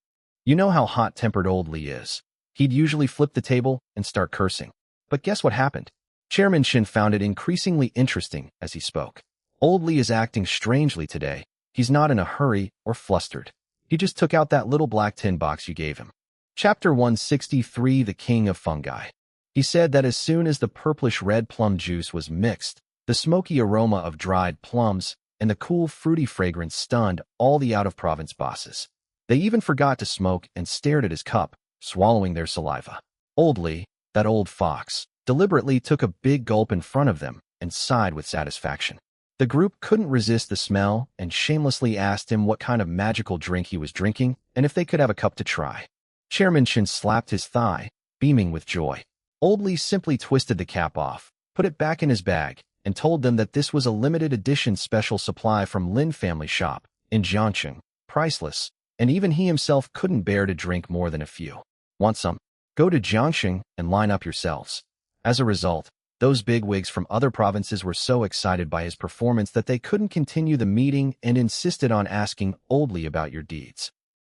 You know how hot-tempered Old Li is. He'd usually flip the table and start cursing. But guess what happened? Chairman Chun found it increasingly interesting as he spoke. Old Li is acting strangely today. He's not in a hurry or flustered. He just took out that little black tin box you gave him. Chapter 163, The King of Fungi. He said that as soon as the purplish-red plum juice was mixed, the smoky aroma of dried plums and the cool fruity fragrance stunned all the out-of-province bosses. They even forgot to smoke and stared at his cup, swallowing their saliva. Old Li, that old fox, deliberately took a big gulp in front of them and sighed with satisfaction. The group couldn't resist the smell and shamelessly asked him what kind of magical drink he was drinking and if they could have a cup to try. Chairman Chun slapped his thigh, beaming with joy. Old Li simply twisted the cap off, put it back in his bag, and told them that this was a limited edition special supply from Lin family shop in Jiangxing, priceless, and even he himself couldn't bear to drink more than a few. Want some? Go to Jiangxing and line up yourselves. As a result, those bigwigs from other provinces were so excited by his performance that they couldn't continue the meeting and insisted on asking Old Li about your deeds.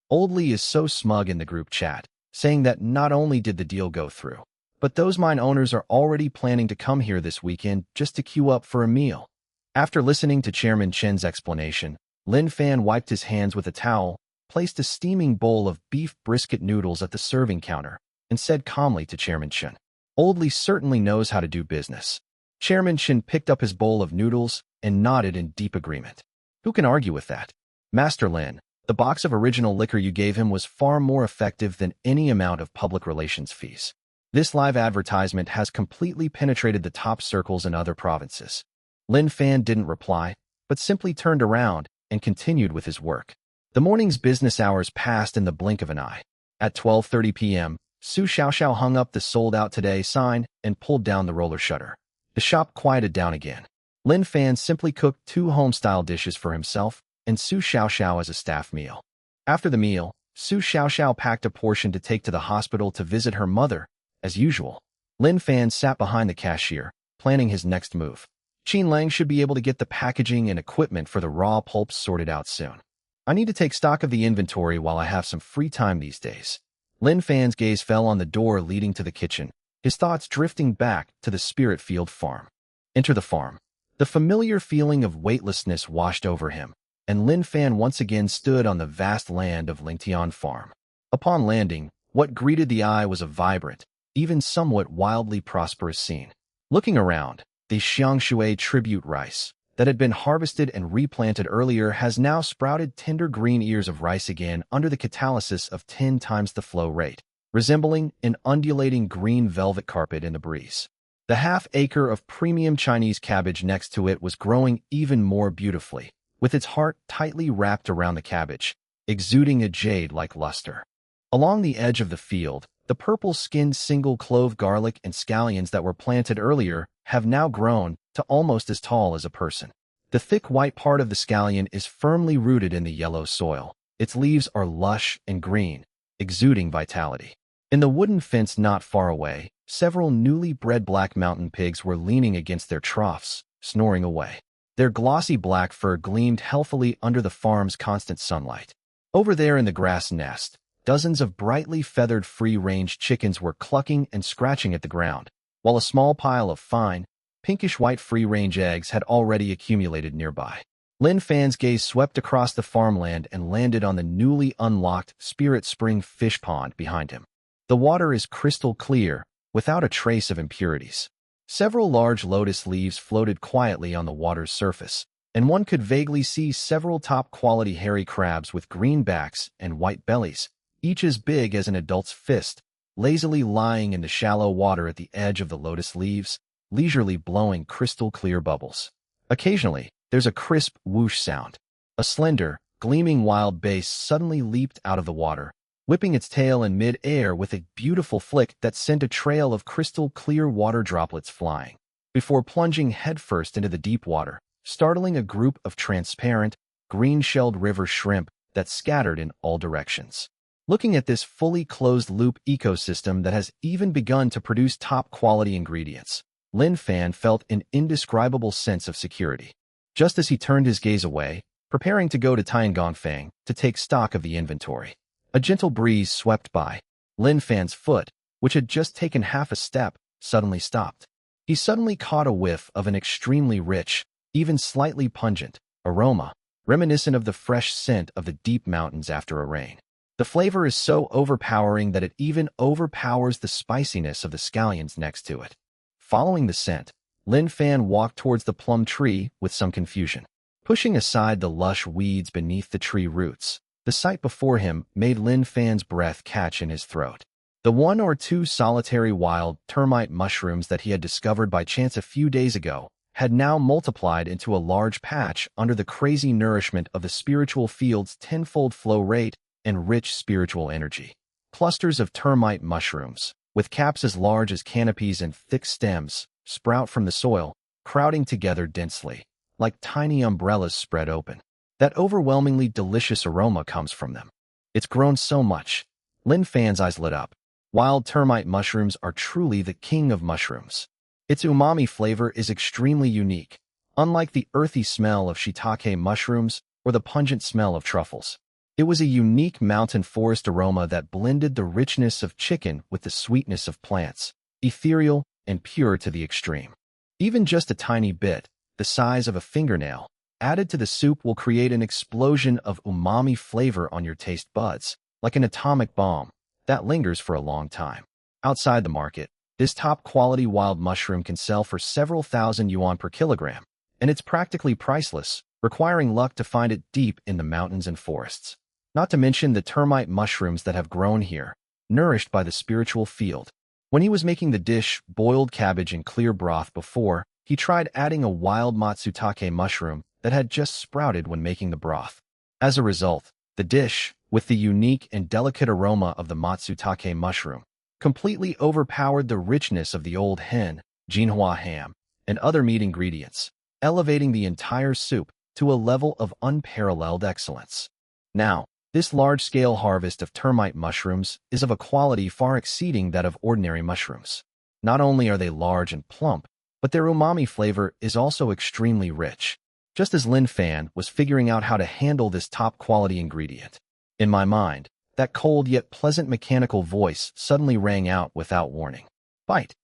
Old Li is so smug in the group chat, saying that not only did the deal go through, but those mine owners are already planning to come here this weekend just to queue up for a meal. After listening to Chairman Chen's explanation, Lin Fan wiped his hands with a towel, placed a steaming bowl of beef brisket noodles at the serving counter, and said calmly to Chairman Chen, Old Li certainly knows how to do business. Chairman Chen picked up his bowl of noodles and nodded in deep agreement. Who can argue with that? Master Lin, the box of original liquor you gave him was far more effective than any amount of public relations fees. This live advertisement has completely penetrated the top circles in other provinces. Lin Fan didn't reply, but simply turned around and continued with his work. The morning's business hours passed in the blink of an eye. At 12:30 p.m., Su Xiaoxiao hung up the Sold Out Today sign and pulled down the roller shutter. The shop quieted down again. Lin Fan simply cooked 2 home-style dishes for himself and Su Xiaoxiao as a staff meal. After the meal, Su Xiaoxiao packed a portion to take to the hospital to visit her mother. As usual, Lin Fan sat behind the cashier, planning his next move. Qin Lang should be able to get the packaging and equipment for the raw pulps sorted out soon. I need to take stock of the inventory while I have some free time these days. Lin Fan's gaze fell on the door leading to the kitchen, his thoughts drifting back to the Spirit Field farm. Enter the farm. The familiar feeling of weightlessness washed over him, and Lin Fan once again stood on the vast land of Lingtian Farm. Upon landing, what greeted the eye was a vibrant, even somewhat wildly prosperous scene. Looking around, the Xiangshui tribute rice that had been harvested and replanted earlier has now sprouted tender green ears of rice again under the catalysis of 10 times the flow rate, resembling an undulating green velvet carpet in the breeze. The half-acre of premium Chinese cabbage next to it was growing even more beautifully, with its heart tightly wrapped around the cabbage, exuding a jade-like luster. Along the edge of the field, the purple-skinned single-clove garlic and scallions that were planted earlier have now grown to almost as tall as a person. The thick white part of the scallion is firmly rooted in the yellow soil. Its leaves are lush and green, exuding vitality. In the wooden fence not far away, several newly bred black mountain pigs were leaning against their troughs, snoring away. Their glossy black fur gleamed healthily under the farm's constant sunlight. Over there in the grass nest, dozens of brightly feathered free-range chickens were clucking and scratching at the ground, while a small pile of fine, pinkish-white free-range eggs had already accumulated nearby. Lin Fan's gaze swept across the farmland and landed on the newly unlocked Spirit Spring fish pond behind him. The water is crystal clear, without a trace of impurities. Several large lotus leaves floated quietly on the water's surface, and one could vaguely see several top-quality hairy crabs with green backs and white bellies, each as big as an adult's fist, lazily lying in the shallow water at the edge of the lotus leaves, leisurely blowing crystal-clear bubbles. Occasionally, there's a crisp whoosh sound. A slender, gleaming wild bass suddenly leaped out of the water, whipping its tail in mid-air with a beautiful flick that sent a trail of crystal-clear water droplets flying, before plunging headfirst into the deep water, startling a group of transparent, green-shelled river shrimp that scattered in all directions. Looking at this fully closed-loop ecosystem that has even begun to produce top-quality ingredients, Lin Fan felt an indescribable sense of security. Just as he turned his gaze away, preparing to go to Tiangongfang to take stock of the inventory, a gentle breeze swept by. Lin Fan's foot, which had just taken half a step, suddenly stopped. He suddenly caught a whiff of an extremely rich, even slightly pungent, aroma, reminiscent of the fresh scent of the deep mountains after a rain. The flavor is so overpowering that it even overpowers the spiciness of the scallions next to it. Following the scent, Lin Fan walked towards the plum tree with some confusion. Pushing aside the lush weeds beneath the tree roots, the sight before him made Lin Fan's breath catch in his throat. The 1 or 2 solitary wild termite mushrooms that he had discovered by chance a few days ago had now multiplied into a large patch under the crazy nourishment of the spiritual field's tenfold flow rate and rich spiritual energy. Clusters of termite mushrooms, with caps as large as canopies and thick stems, sprout from the soil, crowding together densely, like tiny umbrellas spread open. That overwhelmingly delicious aroma comes from them. It's grown so much. Lin Fan's eyes lit up. Wild termite mushrooms are truly the king of mushrooms. Its umami flavor is extremely unique, unlike the earthy smell of shiitake mushrooms or the pungent smell of truffles. It was a unique mountain forest aroma that blended the richness of chicken with the sweetness of plants, ethereal and pure to the extreme. Even just a tiny bit, the size of a fingernail, added to the soup will create an explosion of umami flavor on your taste buds, like an atomic bomb that lingers for a long time. Outside the market, this top-quality wild mushroom can sell for several thousand yuan per kilogram, and it's practically priceless, requiring luck to find it deep in the mountains and forests. Not to mention the termite mushrooms that have grown here, nourished by the spiritual field. When he was making the dish boiled cabbage in clear broth before, he tried adding a wild matsutake mushroom that had just sprouted when making the broth. As a result, the dish, with the unique and delicate aroma of the matsutake mushroom, completely overpowered the richness of the old hen, Manhwa ham, and other meat ingredients, elevating the entire soup to a level of unparalleled excellence. Now, this large-scale harvest of termite mushrooms is of a quality far exceeding that of ordinary mushrooms. Not only are they large and plump, but their umami flavor is also extremely rich, just as Lin Fan was figuring out how to handle this top-quality ingredient. In my mind, that cold yet pleasant mechanical voice suddenly rang out without warning. Bite.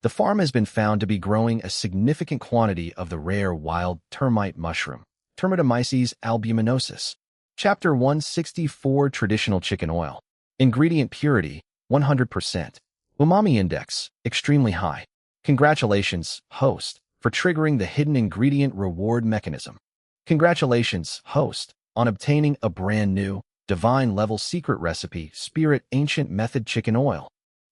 The farm has been found to be growing a significant quantity of the rare wild termite mushroom, Termitomyces albuminosus. Chapter 164 Traditional Chicken Oil. Ingredient purity, 100%. Umami index, extremely high. Congratulations, host, for triggering the hidden ingredient reward mechanism. Congratulations, host, on obtaining a brand new, divine-level secret recipe, Spirit Ancient Method Chicken Oil.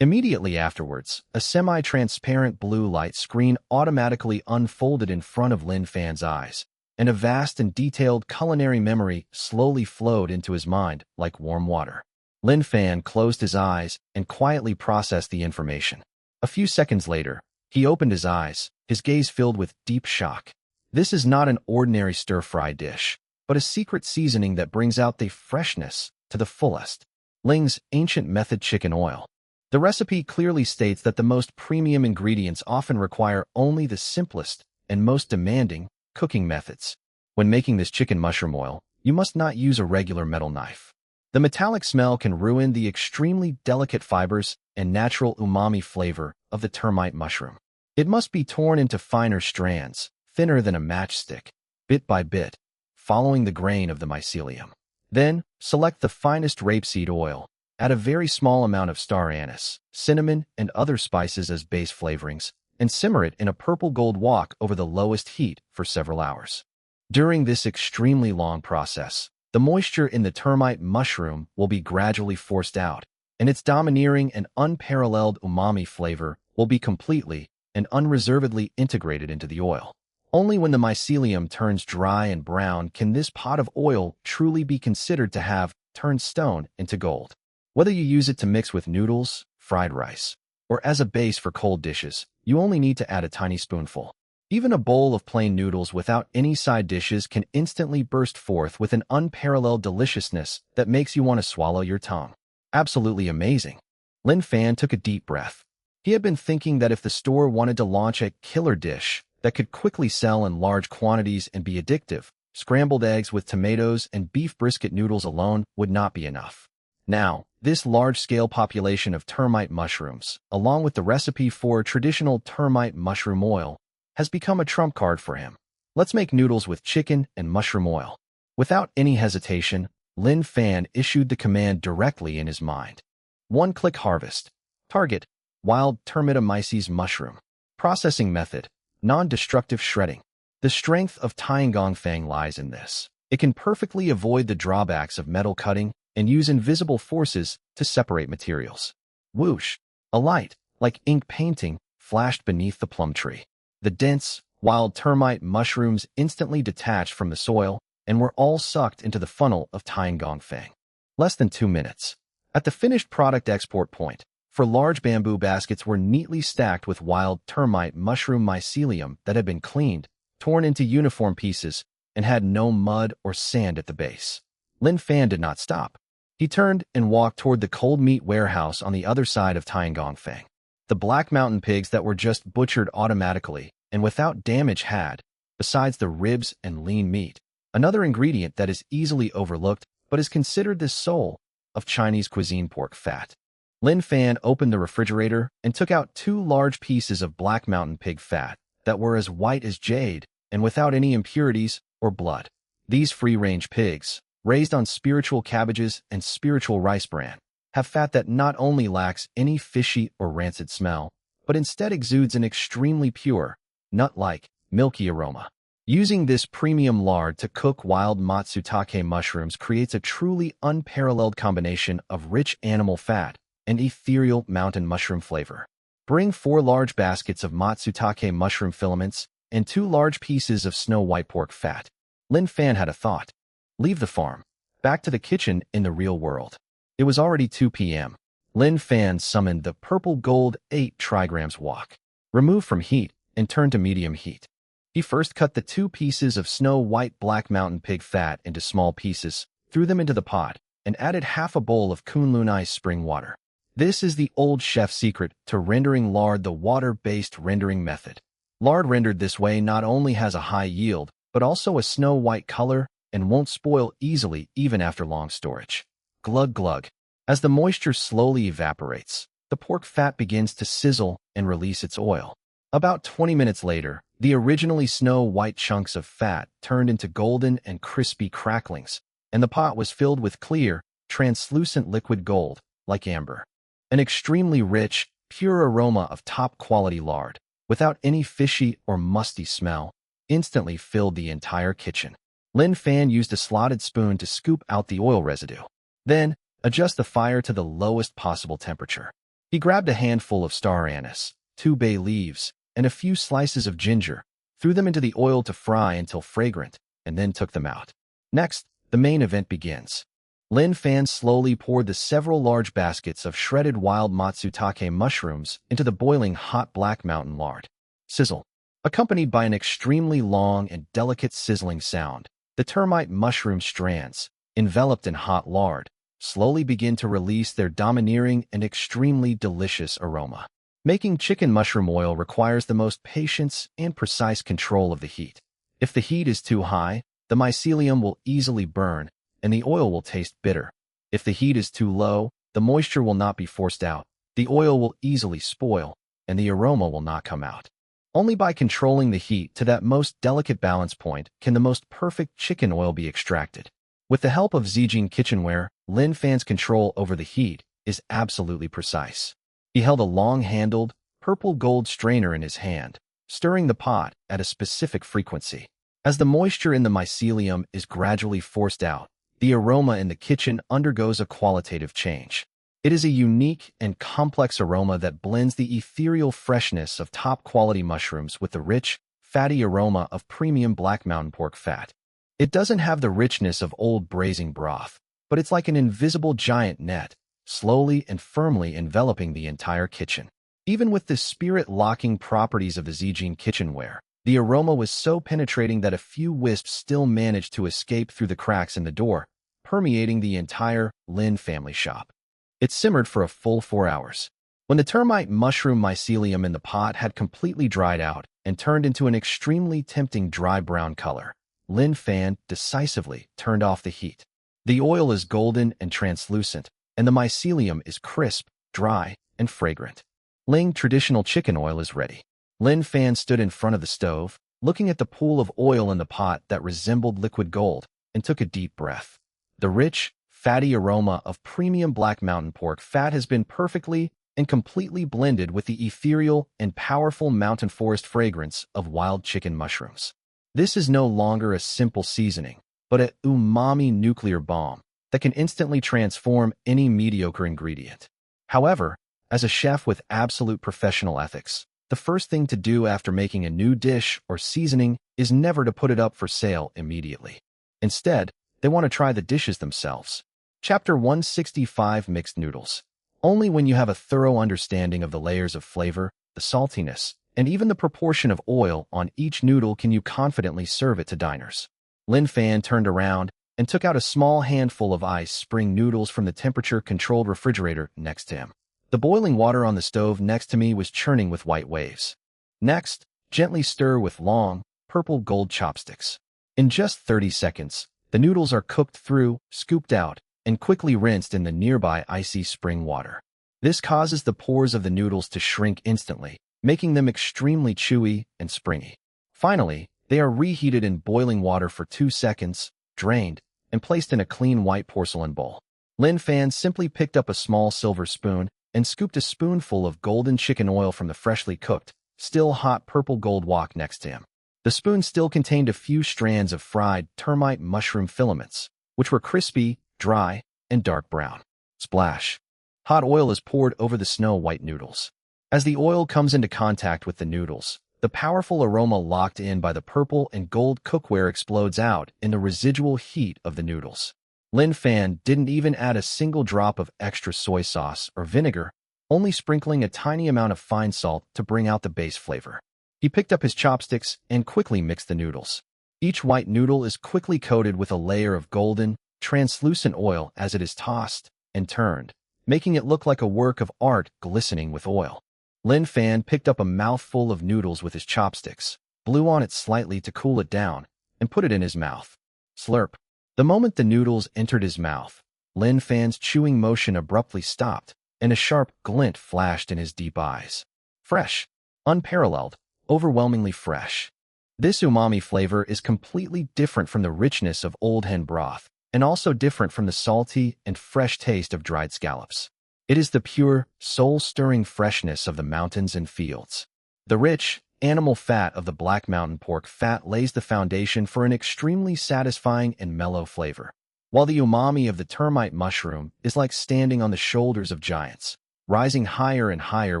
Immediately afterwards, a semi-transparent blue light screen automatically unfolded in front of Lin Fan's eyes, and a vast and detailed culinary memory slowly flowed into his mind like warm water. Lin Fan closed his eyes and quietly processed the information. A few seconds later, he opened his eyes, his gaze filled with deep shock. This is not an ordinary stir-fry dish, but a secret seasoning that brings out the freshness to the fullest. Ling's Ancient Method Chicken Oil. The recipe clearly states that the most premium ingredients often require only the simplest and most demanding cooking methods. When making this chicken mushroom oil, you must not use a regular metal knife. The metallic smell can ruin the extremely delicate fibers and natural umami flavor of the termite mushroom. It must be torn into finer strands, thinner than a matchstick, bit by bit, following the grain of the mycelium. Then, select the finest rapeseed oil. Add a very small amount of star anise, cinnamon, and other spices as base flavorings, and simmer it in a purple gold wok over the lowest heat for several hours. During this extremely long process, the moisture in the termite mushroom will be gradually forced out, and its domineering and unparalleled umami flavor will be completely and unreservedly integrated into the oil. Only when the mycelium turns dry and brown can this pot of oil truly be considered to have turned stone into gold. Whether you use it to mix with noodles, fried rice, or as a base for cold dishes, you only need to add a tiny spoonful. Even a bowl of plain noodles without any side dishes can instantly burst forth with an unparalleled deliciousness that makes you want to swallow your tongue. Absolutely amazing. Lin Fan took a deep breath. He had been thinking that if the store wanted to launch a killer dish that could quickly sell in large quantities and be addictive, scrambled eggs with tomatoes and beef brisket noodles alone would not be enough. Now, this large-scale population of termite mushrooms, along with the recipe for traditional termite mushroom oil, has become a trump card for him. Let's make noodles with chicken and mushroom oil. Without any hesitation, Lin Fan issued the command directly in his mind. One-click harvest. Target: wild Termitomyces mushroom. Processing method: non-destructive shredding. The strength of Tiangongfang lies in this. It can perfectly avoid the drawbacks of metal cutting and use invisible forces to separate materials. Whoosh! A light, like ink painting, flashed beneath the plum tree. The dense, wild termite mushrooms instantly detached from the soil and were all sucked into the funnel of Tiangongfang. Less than 2 minutes. At the finished product export point, for large bamboo baskets were neatly stacked with wild termite mushroom mycelium that had been cleaned, torn into uniform pieces, and had no mud or sand at the base. Lin Fan did not stop. He turned and walked toward the cold meat warehouse on the other side of Tiangongfang. The black mountain pigs that were just butchered automatically and without damage had, besides the ribs and lean meat, another ingredient that is easily overlooked but is considered the soul of Chinese cuisine: pork fat. Lin Fan opened the refrigerator and took out 2 large pieces of black mountain pig fat that were as white as jade and without any impurities or blood. These free-range pigs, raised on spiritual cabbages and spiritual rice bran, have fat that not only lacks any fishy or rancid smell, but instead exudes an extremely pure, nut-like, milky aroma. Using this premium lard to cook wild matsutake mushrooms creates a truly unparalleled combination of rich animal fat and ethereal mountain mushroom flavor. Bring 4 large baskets of matsutake mushroom filaments and 2 large pieces of snow-white pork fat. Lin Fan had a thought. Leave the farm. Back to the kitchen in the real world. It was already 2 p.m. Lin Fan summoned the purple gold 8 trigrams wok. Remove from heat and turn to medium heat. He first cut the 2 pieces of snow-white black mountain pig fat into small pieces, threw them into the pot, and added half a bowl of Kunlun ice spring water. This is the old chef's secret to rendering lard, the water-based rendering method. Lard rendered this way not only has a high yield, but also a snow-white color and won't spoil easily even after long storage. Glug glug. As the moisture slowly evaporates, the pork fat begins to sizzle and release its oil. About 20 minutes later, the originally snow-white chunks of fat turned into golden and crispy cracklings, and the pot was filled with clear, translucent liquid gold, like amber. An extremely rich, pure aroma of top-quality lard, without any fishy or musty smell, instantly filled the entire kitchen. Lin Fan used a slotted spoon to scoop out the oil residue. Then, adjust the fire to the lowest possible temperature. He grabbed a handful of star anise, 2 bay leaves, and a few slices of ginger, threw them into the oil to fry until fragrant, and then took them out. Next, the main event begins. Lin Fan slowly poured the several large baskets of shredded wild matsutake mushrooms into the boiling hot black mountain lard. Sizzle. Accompanied by an extremely long and delicate sizzling sound, the termite mushroom strands, enveloped in hot lard, slowly begin to release their domineering and extremely delicious aroma. Making chicken mushroom oil requires the most patience and precise control of the heat. If the heat is too high, the mycelium will easily burn, and the oil will taste bitter. If the heat is too low, the moisture will not be forced out, the oil will easily spoil, and the aroma will not come out. Only by controlling the heat to that most delicate balance point can the most perfect chicken oil be extracted. With the help of Zijin kitchenware, Lin Fan's control over the heat is absolutely precise. He held a long-handled, purple gold strainer in his hand, stirring the pot at a specific frequency. As the moisture in the mycelium is gradually forced out, the aroma in the kitchen undergoes a qualitative change. It is a unique and complex aroma that blends the ethereal freshness of top-quality mushrooms with the rich, fatty aroma of premium black mountain pork fat. It doesn't have the richness of old braising broth, but it's like an invisible giant net, slowly and firmly enveloping the entire kitchen. Even with the spirit-locking properties of the Zijin kitchenware, the aroma was so penetrating that a few wisps still managed to escape through the cracks in the door, permeating the entire Lin family shop. It simmered for a full 4 hours. When the termite mushroom mycelium in the pot had completely dried out and turned into an extremely tempting dry brown color, Lin Fan decisively turned off the heat. The oil is golden and translucent, and the mycelium is crisp, dry, and fragrant. Ling traditional chicken oil is ready. Lin Fan stood in front of the stove, looking at the pool of oil in the pot that resembled liquid gold, and took a deep breath. The rich, fatty aroma of premium black mountain pork fat has been perfectly and completely blended with the ethereal and powerful mountain forest fragrance of wild chicken mushrooms. This is no longer a simple seasoning, but an umami nuclear bomb that can instantly transform any mediocre ingredient. However, as a chef with absolute professional ethics, the first thing to do after making a new dish or seasoning is never to put it up for sale immediately. Instead, they want to try the dishes themselves. Chapter 165 Mixed Noodles. Only when you have a thorough understanding of the layers of flavor, the saltiness, and even the proportion of oil on each noodle can you confidently serve it to diners. Lin Fan turned around and took out a small handful of ice spring noodles from the temperature-controlled refrigerator next to him. The boiling water on the stove next to me was churning with white waves. Next, gently stir with long, purple gold chopsticks. In just 30 seconds, the noodles are cooked through, scooped out, and quickly rinsed in the nearby icy spring water. This causes the pores of the noodles to shrink instantly, making them extremely chewy and springy. Finally, they are reheated in boiling water for 2 seconds, drained, and placed in a clean white porcelain bowl. Lin Fan simply picked up a small silver spoon and scooped a spoonful of golden chicken oil from the freshly cooked, still hot purple gold wok next to him. The spoon still contained a few strands of fried termite mushroom filaments, which were crispy, dry, and dark brown. Splash. Hot oil is poured over the snow-white noodles. As the oil comes into contact with the noodles, the powerful aroma locked in by the purple and gold cookware explodes out in the residual heat of the noodles. Lin Fan didn't even add a single drop of extra soy sauce or vinegar, only sprinkling a tiny amount of fine salt to bring out the base flavor. He picked up his chopsticks and quickly mixed the noodles. Each white noodle is quickly coated with a layer of golden, translucent oil as it is tossed and turned, making it look like a work of art glistening with oil. Lin Fan picked up a mouthful of noodles with his chopsticks, blew on it slightly to cool it down, and put it in his mouth. Slurp. The moment the noodles entered his mouth, Lin Fan's chewing motion abruptly stopped, and a sharp glint flashed in his deep eyes. Fresh. Unparalleled. Overwhelmingly fresh. This umami flavor is completely different from the richness of old hen broth, and also different from the salty and fresh taste of dried scallops. It is the pure, soul-stirring freshness of the mountains and fields. The rich, animal fat of the black mountain pork fat lays the foundation for an extremely satisfying and mellow flavor, while the umami of the termite mushroom is like standing on the shoulders of giants, rising higher and higher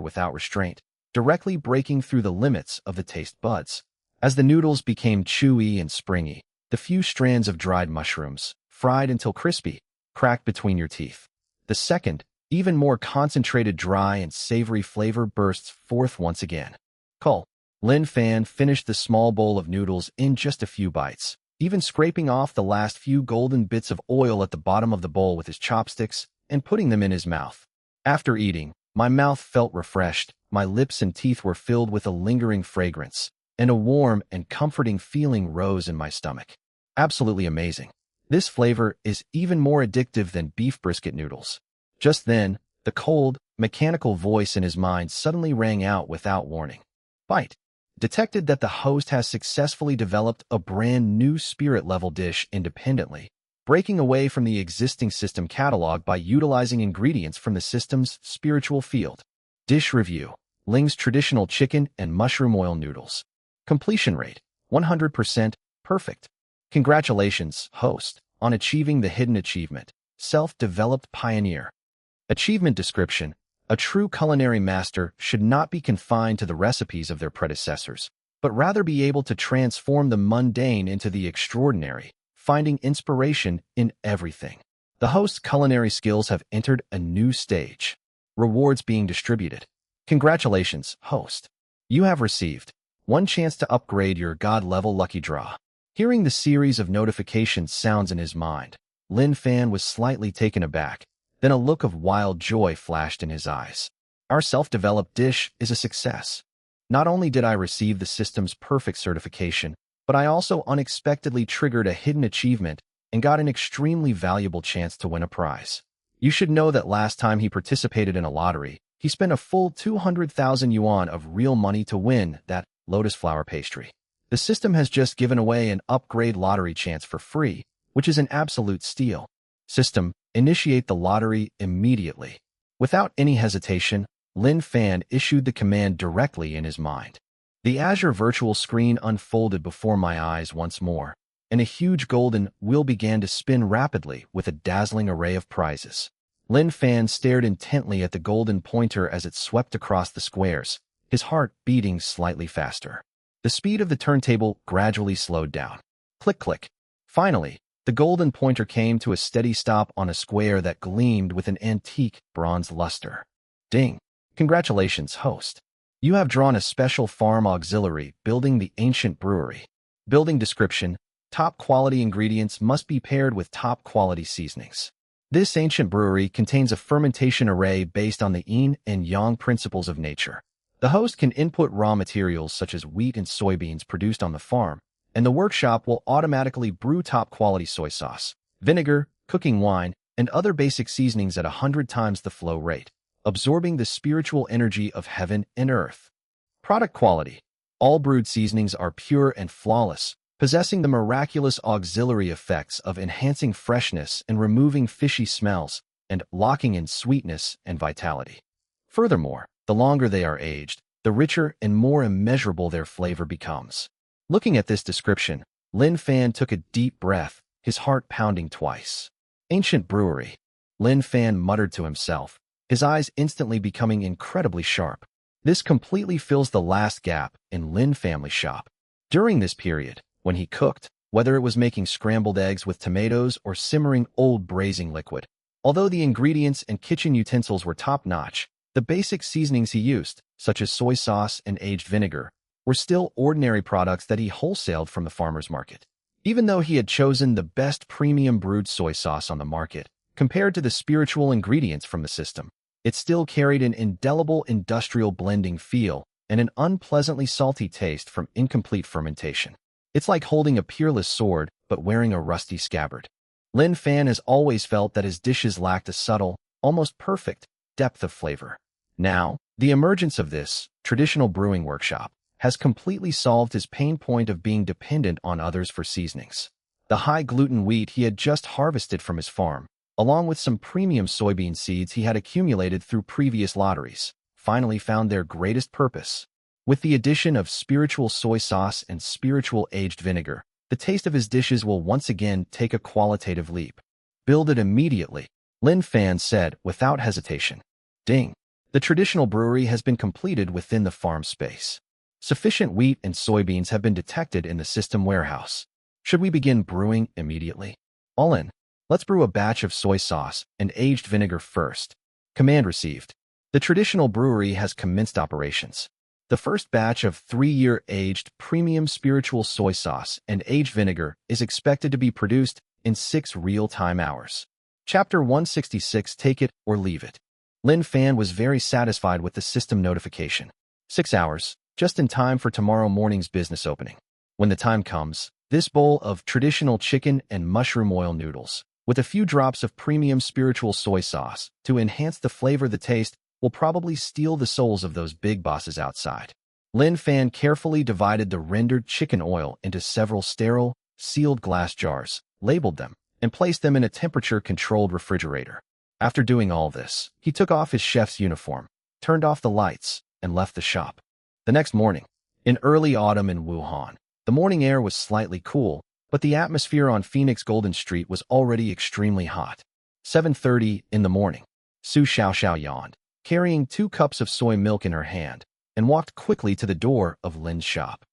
without restraint, directly breaking through the limits of the taste buds. As the noodles became chewy and springy, the few strands of dried mushrooms, fried until crispy, cracked between your teeth. The second, even more concentrated dry and savory flavor bursts forth once again. Cull. Lin Fan finished the small bowl of noodles in just a few bites, even scraping off the last few golden bits of oil at the bottom of the bowl with his chopsticks and putting them in his mouth. After eating, my mouth felt refreshed, my lips and teeth were filled with a lingering fragrance, and a warm and comforting feeling rose in my stomach. Absolutely amazing. This flavor is even more addictive than beef brisket noodles. Just then, the cold, mechanical voice in his mind suddenly rang out without warning. Bite. Detected that the host has successfully developed a brand new spirit-level dish independently, breaking away from the existing system catalog by utilizing ingredients from the system's spiritual field. Dish review. Ling's traditional chicken and mushroom oil noodles. Completion rate, 100%, perfect. Congratulations, host, on achieving the hidden achievement, self-developed pioneer. Achievement description. A true culinary master should not be confined to the recipes of their predecessors, but rather be able to transform the mundane into the extraordinary, finding inspiration in everything. The host's culinary skills have entered a new stage. Rewards being distributed. Congratulations, host. You have received one chance to upgrade your God-level lucky draw. Hearing the series of notifications sounds in his mind, Lin Fan was slightly taken aback. Then a look of wild joy flashed in his eyes. Our self-developed dish is a success. Not only did I receive the system's perfect certification, but I also unexpectedly triggered a hidden achievement and got an extremely valuable chance to win a prize. You should know that last time he participated in a lottery, he spent a full 200,000 yuan of real money to win that lotus flower pastry. The system has just given away an upgrade lottery chance for free, which is an absolute steal. System, initiate the lottery immediately. Without any hesitation, Lin Fan issued the command directly in his mind. The Azure virtual screen unfolded before my eyes once more, and a huge golden wheel began to spin rapidly with a dazzling array of prizes. Lin Fan stared intently at the golden pointer as it swept across the squares, his heart beating slightly faster. The speed of the turntable gradually slowed down. Click, click. Finally, the golden pointer came to a steady stop on a square that gleamed with an antique bronze luster. Ding! Congratulations, host. You have drawn a special farm auxiliary building the ancient brewery. Building description. Top-quality ingredients must be paired with top-quality seasonings. This ancient brewery contains a fermentation array based on the yin and yang principles of nature. The host can input raw materials such as wheat and soybeans produced on the farm, and the workshop will automatically brew top-quality soy sauce, vinegar, cooking wine, and other basic seasonings at 100 times the flow rate, absorbing the spiritual energy of heaven and earth. Product quality. All brewed seasonings are pure and flawless, possessing the miraculous auxiliary effects of enhancing freshness and removing fishy smells, and locking in sweetness and vitality. Furthermore, the longer they are aged, the richer and more immeasurable their flavor becomes. Looking at this description, Lin Fan took a deep breath, his heart pounding twice. Ancient brewery. Lin Fan muttered to himself, his eyes instantly becoming incredibly sharp. This completely fills the last gap in Lin family shop. During this period, when he cooked, whether it was making scrambled eggs with tomatoes or simmering old braising liquid, although the ingredients and kitchen utensils were top-notch, the basic seasonings he used, such as soy sauce and aged vinegar, were still ordinary products that he wholesaled from the farmer's market. Even though he had chosen the best premium brewed soy sauce on the market, compared to the spiritual ingredients from the system, It still carried an indelible industrial blending feel and an unpleasantly salty taste from incomplete fermentation. It's like holding a peerless sword but wearing a rusty scabbard. Lin Fan has always felt that his dishes lacked a subtle, almost perfect, depth of flavor. Now, the emergence of this traditional brewing workshop has completely solved his pain point of being dependent on others for seasonings. The high-gluten wheat he had just harvested from his farm, along with some premium soybean seeds he had accumulated through previous lotteries, finally found their greatest purpose. With the addition of spiritual soy sauce and spiritual aged vinegar, the taste of his dishes will once again take a qualitative leap. Build it immediately, Lin Fan said without hesitation. Ding! The traditional brewery has been completed within the farm space. Sufficient wheat and soybeans have been detected in the system warehouse. Should we begin brewing immediately? All in. Let's brew a batch of soy sauce and aged vinegar first. Command received. The traditional brewery has commenced operations. The first batch of 3-year aged premium spiritual soy sauce and aged vinegar is expected to be produced in 6 real-time hours. Chapter 166. Take it or leave it. Lin Fan was very satisfied with the system notification. 6 hours, just in time for tomorrow morning's business opening. When the time comes, this bowl of traditional chicken and mushroom oil noodles, with a few drops of premium spiritual soy sauce to enhance the flavor, the taste, will probably steal the souls of those big bosses outside. Lin Fan carefully divided the rendered chicken oil into several sterile, sealed glass jars, labeled them, and placed them in a temperature-controlled refrigerator. After doing all this, he took off his chef's uniform, turned off the lights, and left the shop. The next morning, in early autumn in Wuhan, the morning air was slightly cool, but the atmosphere on Phoenix Golden Street was already extremely hot. 7:30 in the morning. Su Xiaoxiao yawned, carrying 2 cups of soy milk in her hand, and walked quickly to the door of Lin's shop.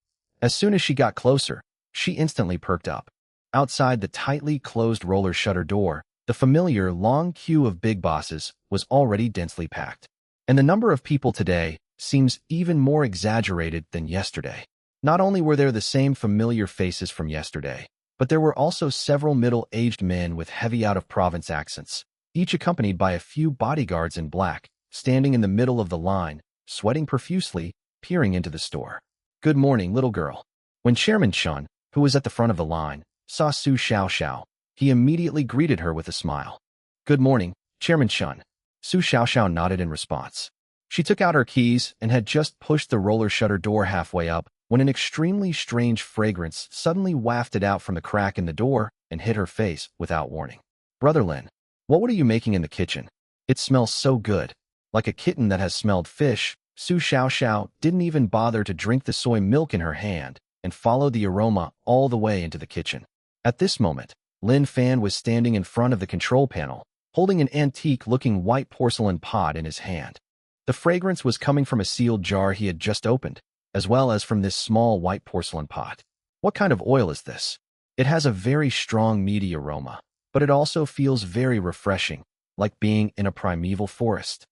As soon as she got closer, she instantly perked up. Outside the tightly closed roller shutter door, the familiar long queue of big bosses was already densely packed. And the number of people today seems even more exaggerated than yesterday. Not only were there the same familiar faces from yesterday, but there were also several middle-aged men with heavy out-of-province accents, each accompanied by a few bodyguards in black, standing in the middle of the line, sweating profusely, peering into the store. Good morning, little girl. When Chairman Chun, who was at the front of the line, saw Su Xiaoxiao, he immediately greeted her with a smile. Good morning, Chairman Chun. Su Xiaoxiao nodded in response. She took out her keys and had just pushed the roller shutter door halfway up when an extremely strange fragrance suddenly wafted out from the crack in the door and hit her face without warning. Brother Lin, what are you making in the kitchen? It smells so good. Like a kitten that has smelled fish, Su Xiaoxiao didn't even bother to drink the soy milk in her hand and followed the aroma all the way into the kitchen. At this moment, Lin Fan was standing in front of the control panel, holding an antique-looking white porcelain pot in his hand. The fragrance was coming from a sealed jar he had just opened, as well as from this small white porcelain pot. What kind of oil is this? It has a very strong meaty aroma, but it also feels very refreshing, like being in a primeval forest.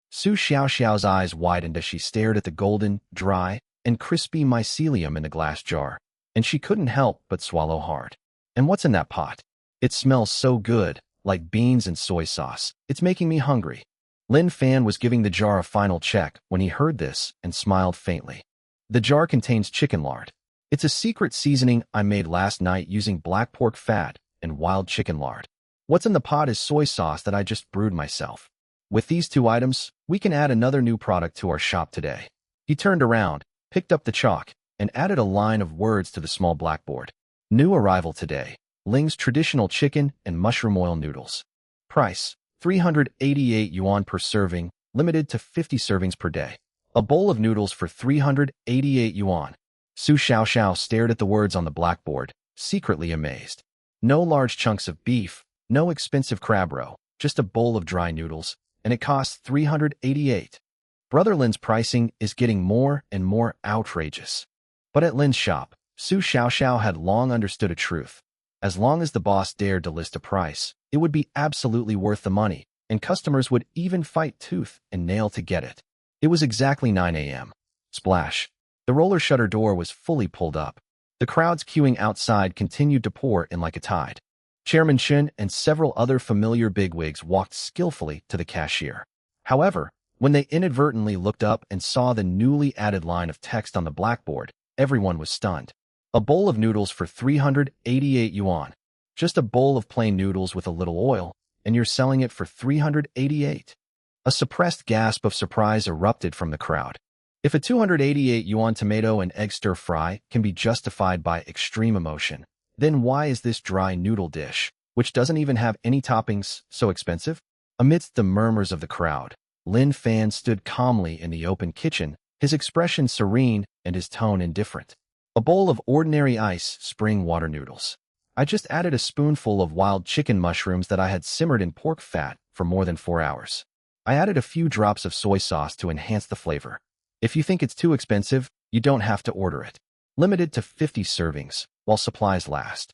Su Xiaoxiao's eyes widened as she stared at the golden, dry, and crispy mycelium in the glass jar, and she couldn't help but swallow hard. And what's in that pot? It smells so good, like beans and soy sauce. It's making me hungry. Lin Fan was giving the jar a final check when he heard this and smiled faintly. The jar contains chicken lard. It's a secret seasoning I made last night using black pork fat and wild chicken lard. What's in the pot is soy sauce that I just brewed myself. With these 2 items, we can add another new product to our shop today. He turned around, picked up the chalk, and added a line of words to the small blackboard. New arrival today, Ling's traditional chicken and mushroom oil noodles. Price, 388 yuan per serving, limited to 50 servings per day. A bowl of noodles for 388 yuan. Su Xiaoxiao stared at the words on the blackboard, secretly amazed. No large chunks of beef, no expensive crab roe, just a bowl of dry noodles, and it costs 388. Brother Lin's pricing is getting more and more outrageous. But at Lin's shop, Su Xiaoxiao had long understood a truth. As long as the boss dared to list a price, it would be absolutely worth the money, and customers would even fight tooth and nail to get it. It was exactly 9 a.m. Splash. The roller shutter door was fully pulled up. The crowds queuing outside continued to pour in like a tide. Chairman Chen and several other familiar bigwigs walked skillfully to the cashier. However, when they inadvertently looked up and saw the newly added line of text on the blackboard, everyone was stunned. A bowl of noodles for 388 yuan. Just a bowl of plain noodles with a little oil, and you're selling it for 388. A suppressed gasp of surprise erupted from the crowd. If a 288 yuan tomato and egg stir-fry can be justified by extreme emotion, then why is this dry noodle dish, which doesn't even have any toppings, so expensive? Amidst the murmurs of the crowd, Lin Fan stood calmly in the open kitchen, his expression serene and his tone indifferent. A bowl of ordinary ice spring water noodles. I just added a spoonful of wild chicken mushrooms that I had simmered in pork fat for more than 4 hours. I added a few drops of soy sauce to enhance the flavor. If you think it's too expensive, you don't have to order it. Limited to 50 servings, while supplies last.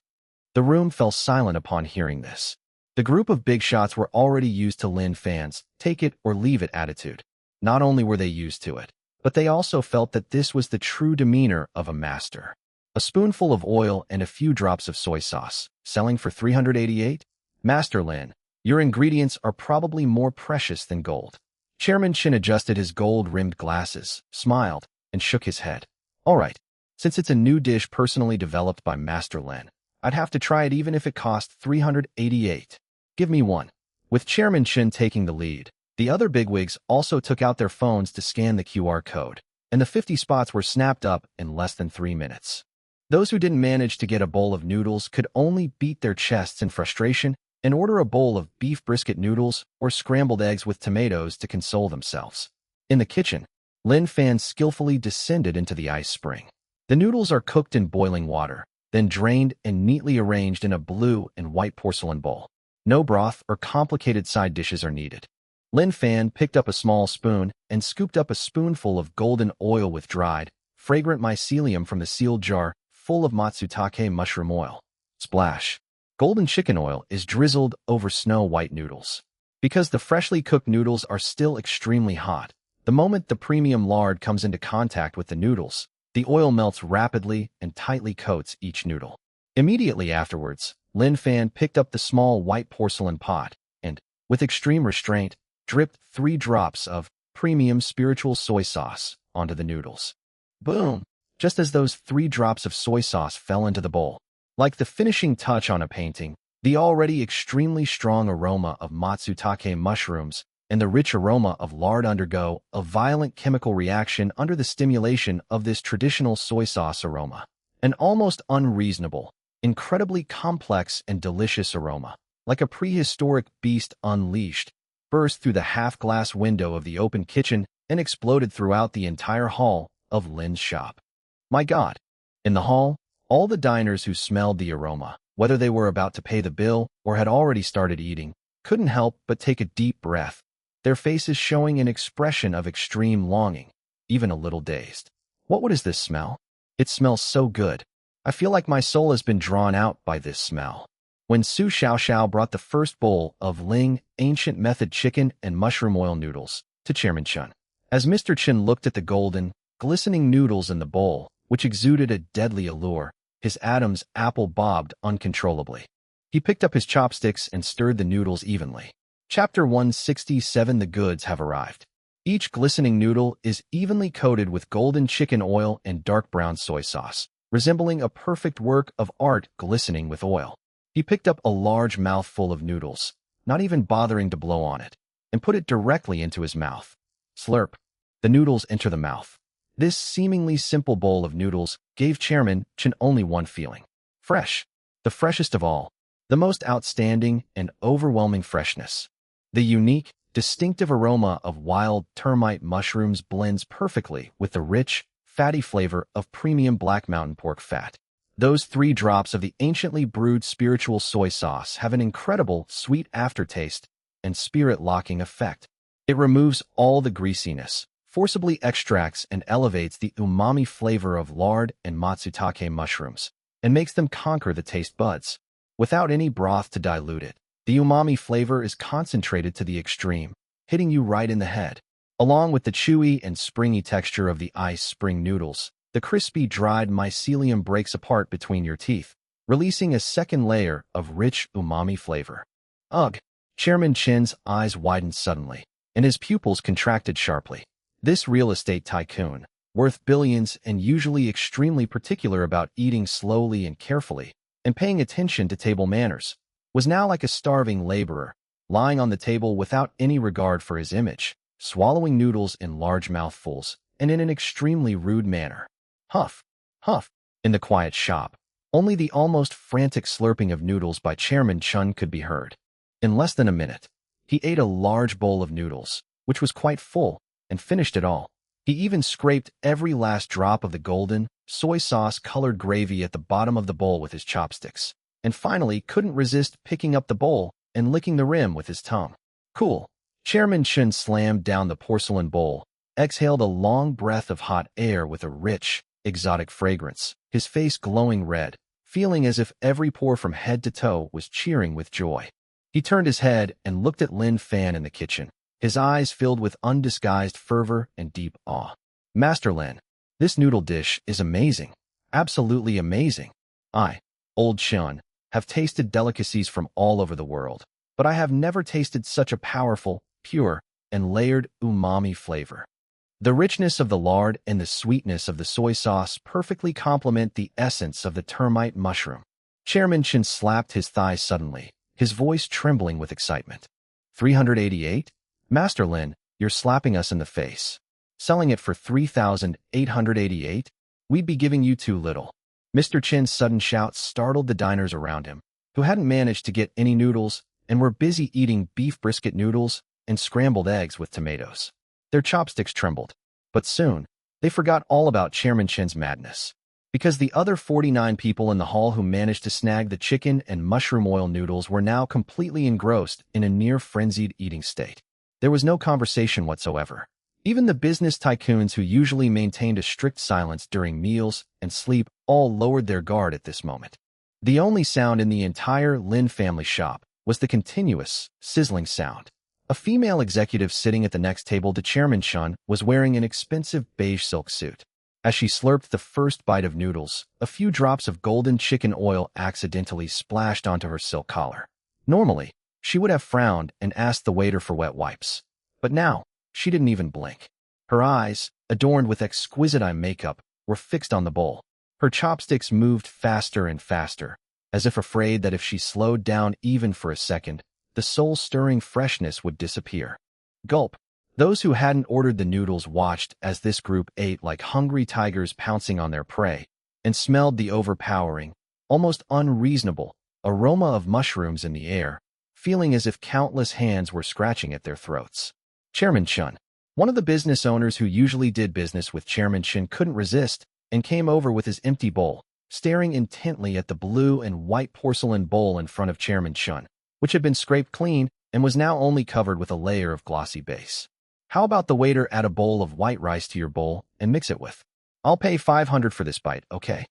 The room fell silent upon hearing this. The group of big shots were already used to Lin Fan's take-it-or-leave-it attitude. Not only were they used to it, but they also felt that this was the true demeanor of a master. A spoonful of oil and a few drops of soy sauce, selling for 388? Master Lin, your ingredients are probably more precious than gold. Chairman Chin adjusted his gold-rimmed glasses, smiled, and shook his head. All right, since it's a new dish personally developed by Master Lin, I'd have to try it even if it cost 388. Give me one. With Chairman Chin taking the lead, the other bigwigs also took out their phones to scan the QR code, and the 50 spots were snapped up in less than 3 minutes. Those who didn't manage to get a bowl of noodles could only beat their chests in frustration and order a bowl of beef brisket noodles or scrambled eggs with tomatoes to console themselves. In the kitchen, Lin Fan skillfully descended into the ice spring. The noodles are cooked in boiling water, then drained and neatly arranged in a blue and white porcelain bowl. No broth or complicated side dishes are needed. Lin Fan picked up a small spoon and scooped up a spoonful of golden oil with dried, fragrant mycelium from the sealed jar full of matsutake mushroom oil. Splash. Golden chicken oil is drizzled over snow-white noodles. Because the freshly cooked noodles are still extremely hot, the moment the premium lard comes into contact with the noodles, the oil melts rapidly and tightly coats each noodle. Immediately afterwards, Lin Fan picked up the small white porcelain pot and, with extreme restraint, dripped 3 drops of premium spiritual soy sauce onto the noodles. Boom! Just as those 3 drops of soy sauce fell into the bowl, like the finishing touch on a painting, the already extremely strong aroma of matsutake mushrooms and the rich aroma of lard undergo a violent chemical reaction under the stimulation of this traditional soy sauce aroma. An almost unreasonable, incredibly complex and delicious aroma, like a prehistoric beast unleashed, burst through the half-glass window of the open kitchen and exploded throughout the entire hall of Lin's shop. My God! In the hall, all the diners who smelled the aroma, whether they were about to pay the bill or had already started eating, couldn't help but take a deep breath, their faces showing an expression of extreme longing, even a little dazed. What is this smell? It smells so good. I feel like my soul has been drawn out by this smell. When Su Xiaoxiao brought the first bowl of Ling ancient method chicken and mushroom oil noodles to Chairman Chen, as Mr. Chen looked at the golden, glistening noodles in the bowl, which exuded a deadly allure, his Adam's apple bobbed uncontrollably. He picked up his chopsticks and stirred the noodles evenly. Chapter 167 The goods have arrived. Each glistening noodle is evenly coated with golden chicken oil and dark brown soy sauce, resembling a perfect work of art glistening with oil. He picked up a large mouthful of noodles, not even bothering to blow on it, and put it directly into his mouth. Slurp. The noodles enter the mouth. This seemingly simple bowl of noodles gave Chairman Chen only one feeling. Fresh. The freshest of all. The most outstanding and overwhelming freshness. The unique, distinctive aroma of wild termite mushrooms blends perfectly with the rich, fatty flavor of premium Black Mountain pork fat. Those 3 drops of the anciently brewed spiritual soy sauce have an incredible sweet aftertaste and spirit-locking effect. It removes all the greasiness, forcibly extracts and elevates the umami flavor of lard and matsutake mushrooms, and makes them conquer the taste buds. Without any broth to dilute it, the umami flavor is concentrated to the extreme, hitting you right in the head. Along with the chewy and springy texture of the ice spring noodles, the crispy dried mycelium breaks apart between your teeth, releasing a second layer of rich umami flavor. Ugh! Chairman Chen's eyes widened suddenly. and his pupils contracted sharply. This real estate tycoon, worth billions and usually extremely particular about eating slowly and carefully, and paying attention to table manners, was now like a starving laborer, lying on the table without any regard for his image, swallowing noodles in large mouthfuls, and in an extremely rude manner. Huff, huff, in the quiet shop. Only the almost frantic slurping of noodles by Chairman Chun could be heard. In less than a minute, he ate a large bowl of noodles, which was quite full, and finished it all. He even scraped every last drop of the golden, soy sauce-colored gravy at the bottom of the bowl with his chopsticks, and finally couldn't resist picking up the bowl and licking the rim with his tongue. Cool. Chairman Chun slammed down the porcelain bowl, exhaled a long breath of hot air with a rich, exotic fragrance, his face glowing red, feeling as if every pore from head to toe was cheering with joy. He turned his head and looked at Lin Fan in the kitchen, his eyes filled with undisguised fervor and deep awe. Master Lin, this noodle dish is amazing. Absolutely amazing. I, Old Chun, have tasted delicacies from all over the world, but I have never tasted such a powerful, pure, and layered umami flavor. The richness of the lard and the sweetness of the soy sauce perfectly complement the essence of the termite mushroom. Chairman Chun slapped his thigh suddenly, his voice trembling with excitement. 388? Master Lin, you're slapping us in the face. Selling it for 3,888? We'd be giving you too little. Mr. Chin's sudden shout startled the diners around him, who hadn't managed to get any noodles and were busy eating beef brisket noodles and scrambled eggs with tomatoes. Their chopsticks trembled, but soon, they forgot all about Chairman Chin's madness, because the other 49 people in the hall who managed to snag the chicken and mushroom oil noodles were now completely engrossed in a near-frenzied eating state. There was no conversation whatsoever. Even the business tycoons who usually maintained a strict silence during meals and sleep all lowered their guard at this moment. The only sound in the entire Lin family shop was the continuous, sizzling sound. A female executive sitting at the next table to Chairman Chun was wearing an expensive beige silk suit. As she slurped the first bite of noodles, a few drops of golden chicken oil accidentally splashed onto her silk collar. Normally, she would have frowned and asked the waiter for wet wipes. But now, she didn't even blink. Her eyes, adorned with exquisite eye makeup, were fixed on the bowl. Her chopsticks moved faster and faster, as if afraid that if she slowed down even for a second, the soul-stirring freshness would disappear. Gulp. Those who hadn't ordered the noodles watched as this group ate like hungry tigers pouncing on their prey, and smelled the overpowering, almost unreasonable, aroma of mushrooms in the air, feeling as if countless hands were scratching at their throats. Chairman Chun, one of the business owners who usually did business with Chairman Chun, couldn't resist and came over with his empty bowl, staring intently at the blue and white porcelain bowl in front of Chairman Chun, which had been scraped clean and was now only covered with a layer of glossy base. How about the waiter add a bowl of white rice to your bowl and mix it with? I'll pay 500 for this bite, okay?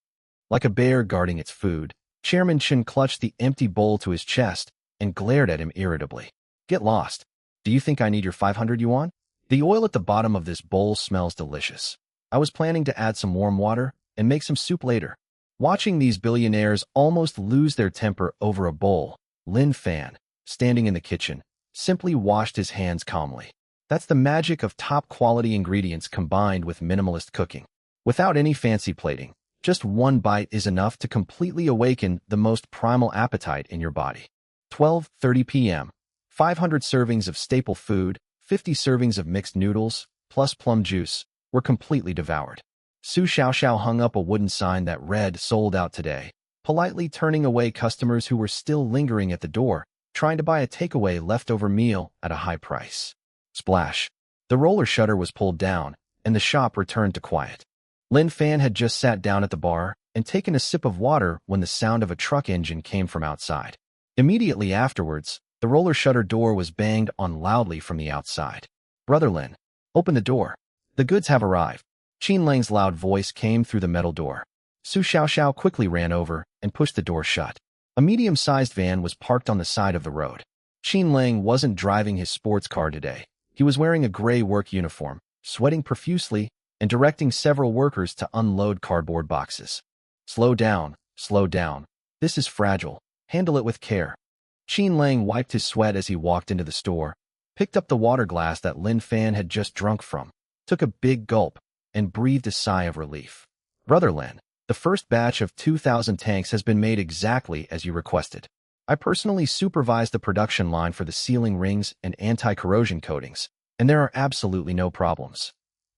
Like a bear guarding its food, Chairman Chun clutched the empty bowl to his chest and glared at him irritably. Get lost. Do you think I need your 500 yuan? The oil at the bottom of this bowl smells delicious. I was planning to add some warm water and make some soup later. Watching these billionaires almost lose their temper over a bowl, Lin Fan, standing in the kitchen, simply washed his hands calmly. That's the magic of top-quality ingredients combined with minimalist cooking. Without any fancy plating, just one bite is enough to completely awaken the most primal appetite in your body. 12:30 p.m. 500 servings of staple food, 50 servings of mixed noodles, plus plum juice, were completely devoured. Su Xiaoxiao hung up a wooden sign that read, "Sold out today," politely turning away customers who were still lingering at the door, trying to buy a takeaway leftover meal at a high price. Splash. The roller shutter was pulled down, and the shop returned to quiet. Lin Fan had just sat down at the bar and taken a sip of water when the sound of a truck engine came from outside. Immediately afterwards, the roller shutter door was banged on loudly from the outside. "Brother Lin, open the door. The goods have arrived." Qin Lang's loud voice came through the metal door. Su Xiaoxiao quickly ran over and pushed the door shut. A medium-sized van was parked on the side of the road. Qin Lang wasn't driving his sports car today. He was wearing a gray work uniform, sweating profusely, and directing several workers to unload cardboard boxes. Slow down. This is fragile. Handle it with care." Qin Lang wiped his sweat as he walked into the store, picked up the water glass that Lin Fan had just drunk from, took a big gulp, and breathed a sigh of relief. Brother Lin, the first batch of 2,000 tanks has been made exactly as you requested. I personally supervised the production line for the sealing rings and anti-corrosion coatings, and there are absolutely no problems.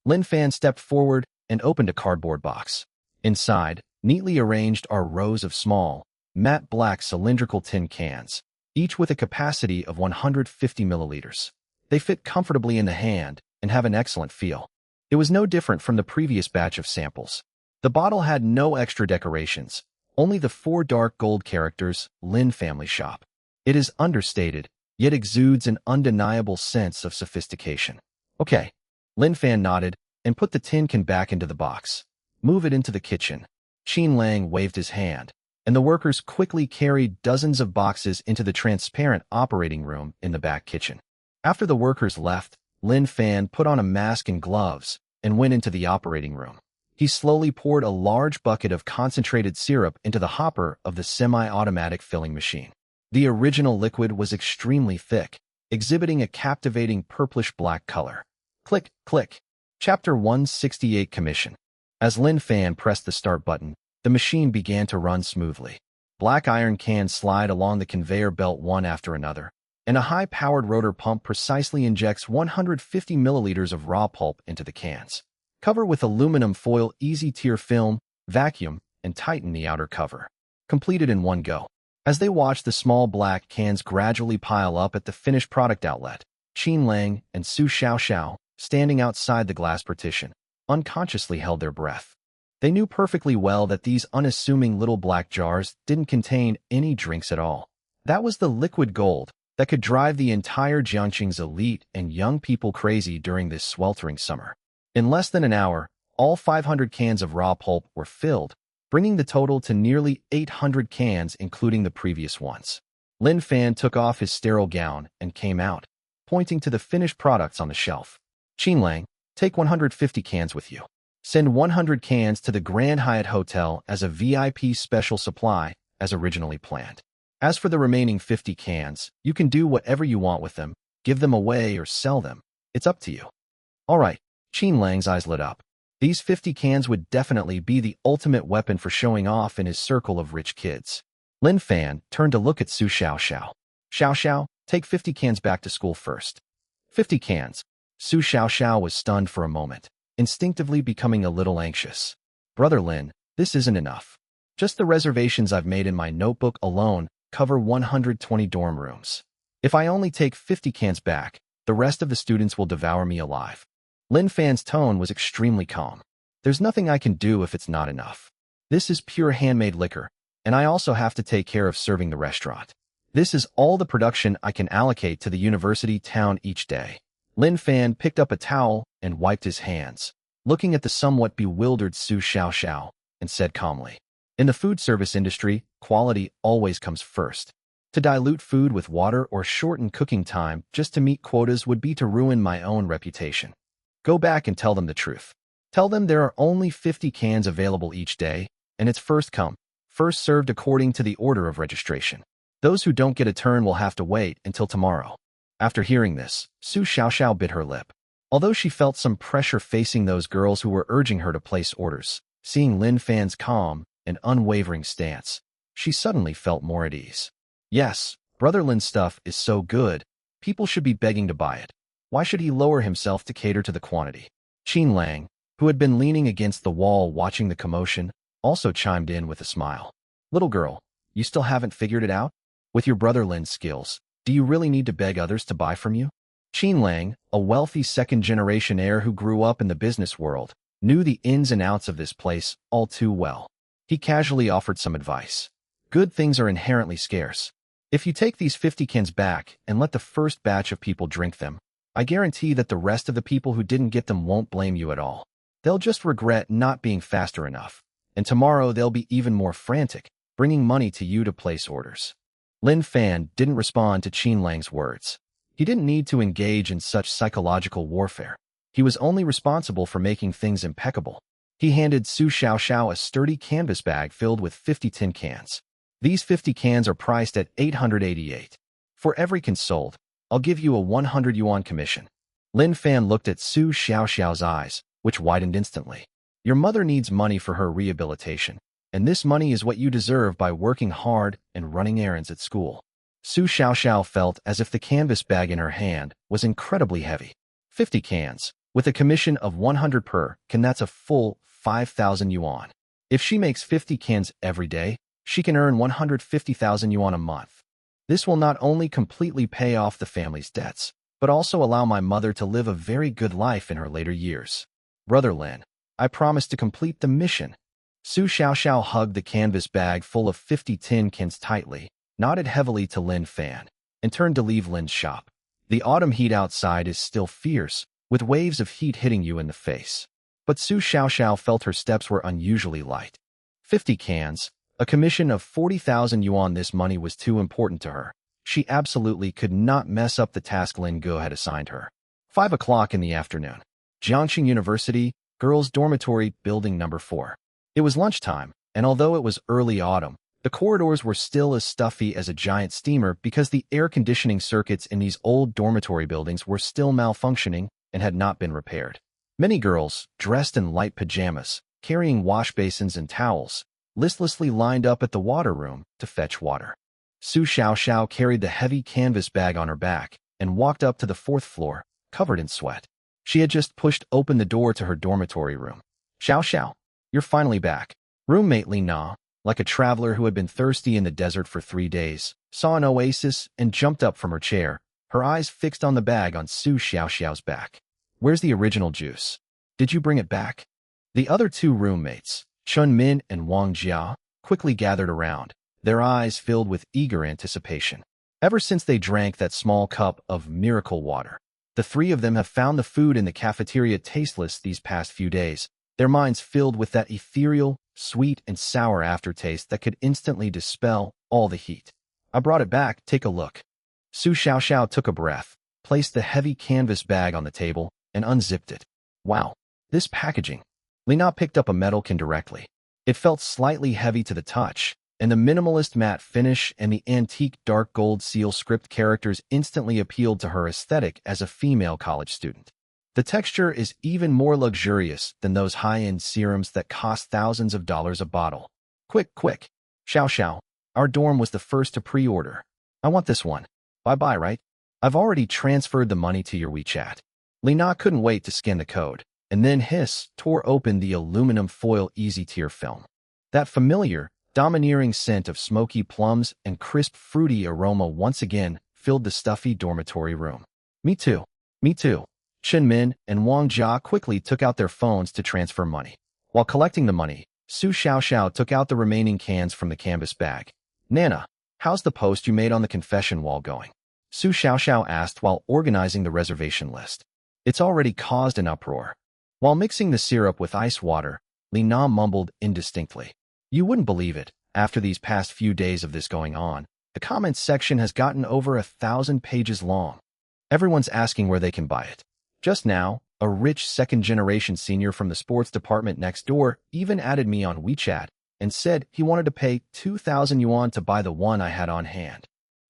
Lin Fan stepped forward and opened a cardboard box. Inside, neatly arranged, are rows of small, matte black cylindrical tin cans, each with a capacity of 150 milliliters. They fit comfortably in the hand and have an excellent feel. It was no different from the previous batch of samples. The bottle had no extra decorations, only the 4 dark gold characters, Lin Family Shop. It is understated, yet exudes an undeniable sense of sophistication. Okay. Lin Fan nodded and put the tin can back into the box. Move it into the kitchen. Qin Lang waved his hand, and the workers quickly carried dozens of boxes into the transparent operating room in the back kitchen. After the workers left, Lin Fan put on a mask and gloves and went into the operating room. He slowly poured a large bucket of concentrated syrup into the hopper of the semi-automatic filling machine. The original liquid was extremely thick, exhibiting a captivating purplish-black color. Click, click. Chapter 168 Commission. As Lin Fan pressed the start button, the machine began to run smoothly. Black iron cans slide along the conveyor belt one after another, and a high-powered rotor pump precisely injects 150 milliliters of raw pulp into the cans. Cover with aluminum foil easy-tear film, vacuum, and tighten the outer cover. Completed in one go. As they watched the small black cans gradually pile up at the finished product outlet, Qin Lang and Su Xiaoxiao, standing outside the glass partition, unconsciously held their breath. They knew perfectly well that these unassuming little black jars didn't contain any drinks at all. That was the liquid gold that could drive the entire Jiangqing's elite and young people crazy during this sweltering summer. In less than an hour, all 500 cans of raw pulp were filled, bringing the total to nearly 800 cans including the previous ones. Lin Fan took off his sterile gown and came out, pointing to the finished products on the shelf. Qin Lang, take 150 cans with you. Send 100 cans to the Grand Hyatt Hotel as a VIP special supply, as originally planned. As for the remaining 50 cans, you can do whatever you want with them, give them away or sell them. It's up to you. All right. Qin Lang's eyes lit up. These 50 cans would definitely be the ultimate weapon for showing off in his circle of rich kids. Lin Fan turned to look at Su Xiaoxiao. Xiaoxiao, take 50 cans back to school first. 50 cans. Su Xiaoxiao was stunned for a moment, instinctively becoming a little anxious. Brother Lin, this isn't enough. Just the reservations I've made in my notebook alone cover 120 dorm rooms. If I only take 50 cans back, the rest of the students will devour me alive. Lin Fan's tone was extremely calm. There's nothing I can do if it's not enough. This is pure handmade liquor, and I also have to take care of serving the restaurant. This is all the production I can allocate to the university town each day. Lin Fan picked up a towel and wiped his hands, looking at the somewhat bewildered Su Xiaoxiao, and said calmly, in the food service industry, quality always comes first. To dilute food with water or shorten cooking time just to meet quotas would be to ruin my own reputation. Go back and tell them the truth. Tell them there are only 50 cans available each day, and it's first come, first served according to the order of registration. Those who don't get a turn will have to wait until tomorrow. After hearing this, Su Xiaoxiao bit her lip. Although she felt some pressure facing those girls who were urging her to place orders, seeing Lin Fan's calm and unwavering stance, she suddenly felt more at ease. Yes, Brother Lin's stuff is so good, people should be begging to buy it. Why should he lower himself to cater to the quantity? Qin Lang, who had been leaning against the wall watching the commotion, also chimed in with a smile. Little girl, you still haven't figured it out? With your Brother Lin's skills, do you really need to beg others to buy from you? Qin Lang, a wealthy second-generation heir who grew up in the business world, knew the ins and outs of this place all too well. He casually offered some advice. Good things are inherently scarce. If you take these 50 cans back and let the first batch of people drink them, I guarantee that the rest of the people who didn't get them won't blame you at all. They'll just regret not being faster enough, and tomorrow they'll be even more frantic, bringing money to you to place orders. Lin Fan didn't respond to Qin Lang's words. He didn't need to engage in such psychological warfare. He was only responsible for making things impeccable. He handed Su Xiaoxiao a sturdy canvas bag filled with 50 tin cans. These 50 cans are priced at 888. For every can sold, I'll give you a 100 yuan commission. Lin Fan looked at Su Xiaoxiao's eyes, which widened instantly. Your mother needs money for her rehabilitation, and this money is what you deserve by working hard and running errands at school. Su Xiaoxiao felt as if the canvas bag in her hand was incredibly heavy. 50 cans, with a commission of 100 per can, that's a full 5,000 yuan. If she makes 50 cans every day, she can earn 150,000 yuan a month. This will not only completely pay off the family's debts, but also allow my mother to live a very good life in her later years. Brother Lin, I promise to complete the mission. Su Xiaoxiao hugged the canvas bag full of 50 tin cans tightly, nodded heavily to Lin Fan, and turned to leave Lin's shop. The autumn heat outside is still fierce, with waves of heat hitting you in the face. But Su Xiaoxiao felt her steps were unusually light. 50 cans, a commission of 40,000 yuan. This money was too important to her. She absolutely could not mess up the task Lin Guo had assigned her. 5 o'clock in the afternoon. Jiangxing University, Girls' Dormitory, Building Number 4. It was lunchtime, and although it was early autumn, the corridors were still as stuffy as a giant steamer because the air conditioning circuits in these old dormitory buildings were still malfunctioning and had not been repaired. Many girls, dressed in light pajamas, carrying wash basins and towels, listlessly lined up at the water room to fetch water. Su Xiaoxiao carried the heavy canvas bag on her back and walked up to the 4th floor, covered in sweat. She had just pushed open the door to her dormitory room. Xiaoxiao, you're finally back. Roommate Li Na, like a traveler who had been thirsty in the desert for 3 days, saw an oasis and jumped up from her chair, her eyes fixed on the bag on Su Xiaoxiao's back. Where's the original juice? Did you bring it back? The other 2 roommates, Chun Min and Wang Jia, quickly gathered around, their eyes filled with eager anticipation. Ever since they drank that small cup of miracle water, the 3 of them have found the food in the cafeteria tasteless these past few days, their minds filled with that ethereal, sweet and sour aftertaste that could instantly dispel all the heat. I brought it back, take a look. Su Xiaoxiao took a breath, placed the heavy canvas bag on the table, and unzipped it. Wow, this packaging. Li Na picked up a metal can directly. It felt slightly heavy to the touch, and the minimalist matte finish and the antique dark gold seal script characters instantly appealed to her aesthetic as a female college student. The texture is even more luxurious than those high-end serums that cost thousands of dollars a bottle. Quick, quick. Xiaoxiao, our dorm was the first to pre-order. I want this one. Bye-bye, right? I've already transferred the money to your WeChat. Li Na couldn't wait to scan the code, and then tore open the aluminum foil easy-tier film. That familiar, domineering scent of smoky plums and crisp fruity aroma once again filled the stuffy dormitory room. Me too. Me too. Chen Min and Wang Jia quickly took out their phones to transfer money. While collecting the money, Su Xiaoxiao took out the remaining cans from the canvas bag. Nana, how's the post you made on the confession wall going? Su Xiaoxiao asked while organizing the reservation list. It's already caused an uproar. While mixing the syrup with ice water, Li Na mumbled indistinctly. You wouldn't believe it, after these past few days of this going on, the comments section has gotten over 1,000 pages long. Everyone's asking where they can buy it. Just now, a rich second-generation senior from the sports department next door even added me on WeChat and said he wanted to pay 2,000 yuan to buy the one I had on hand.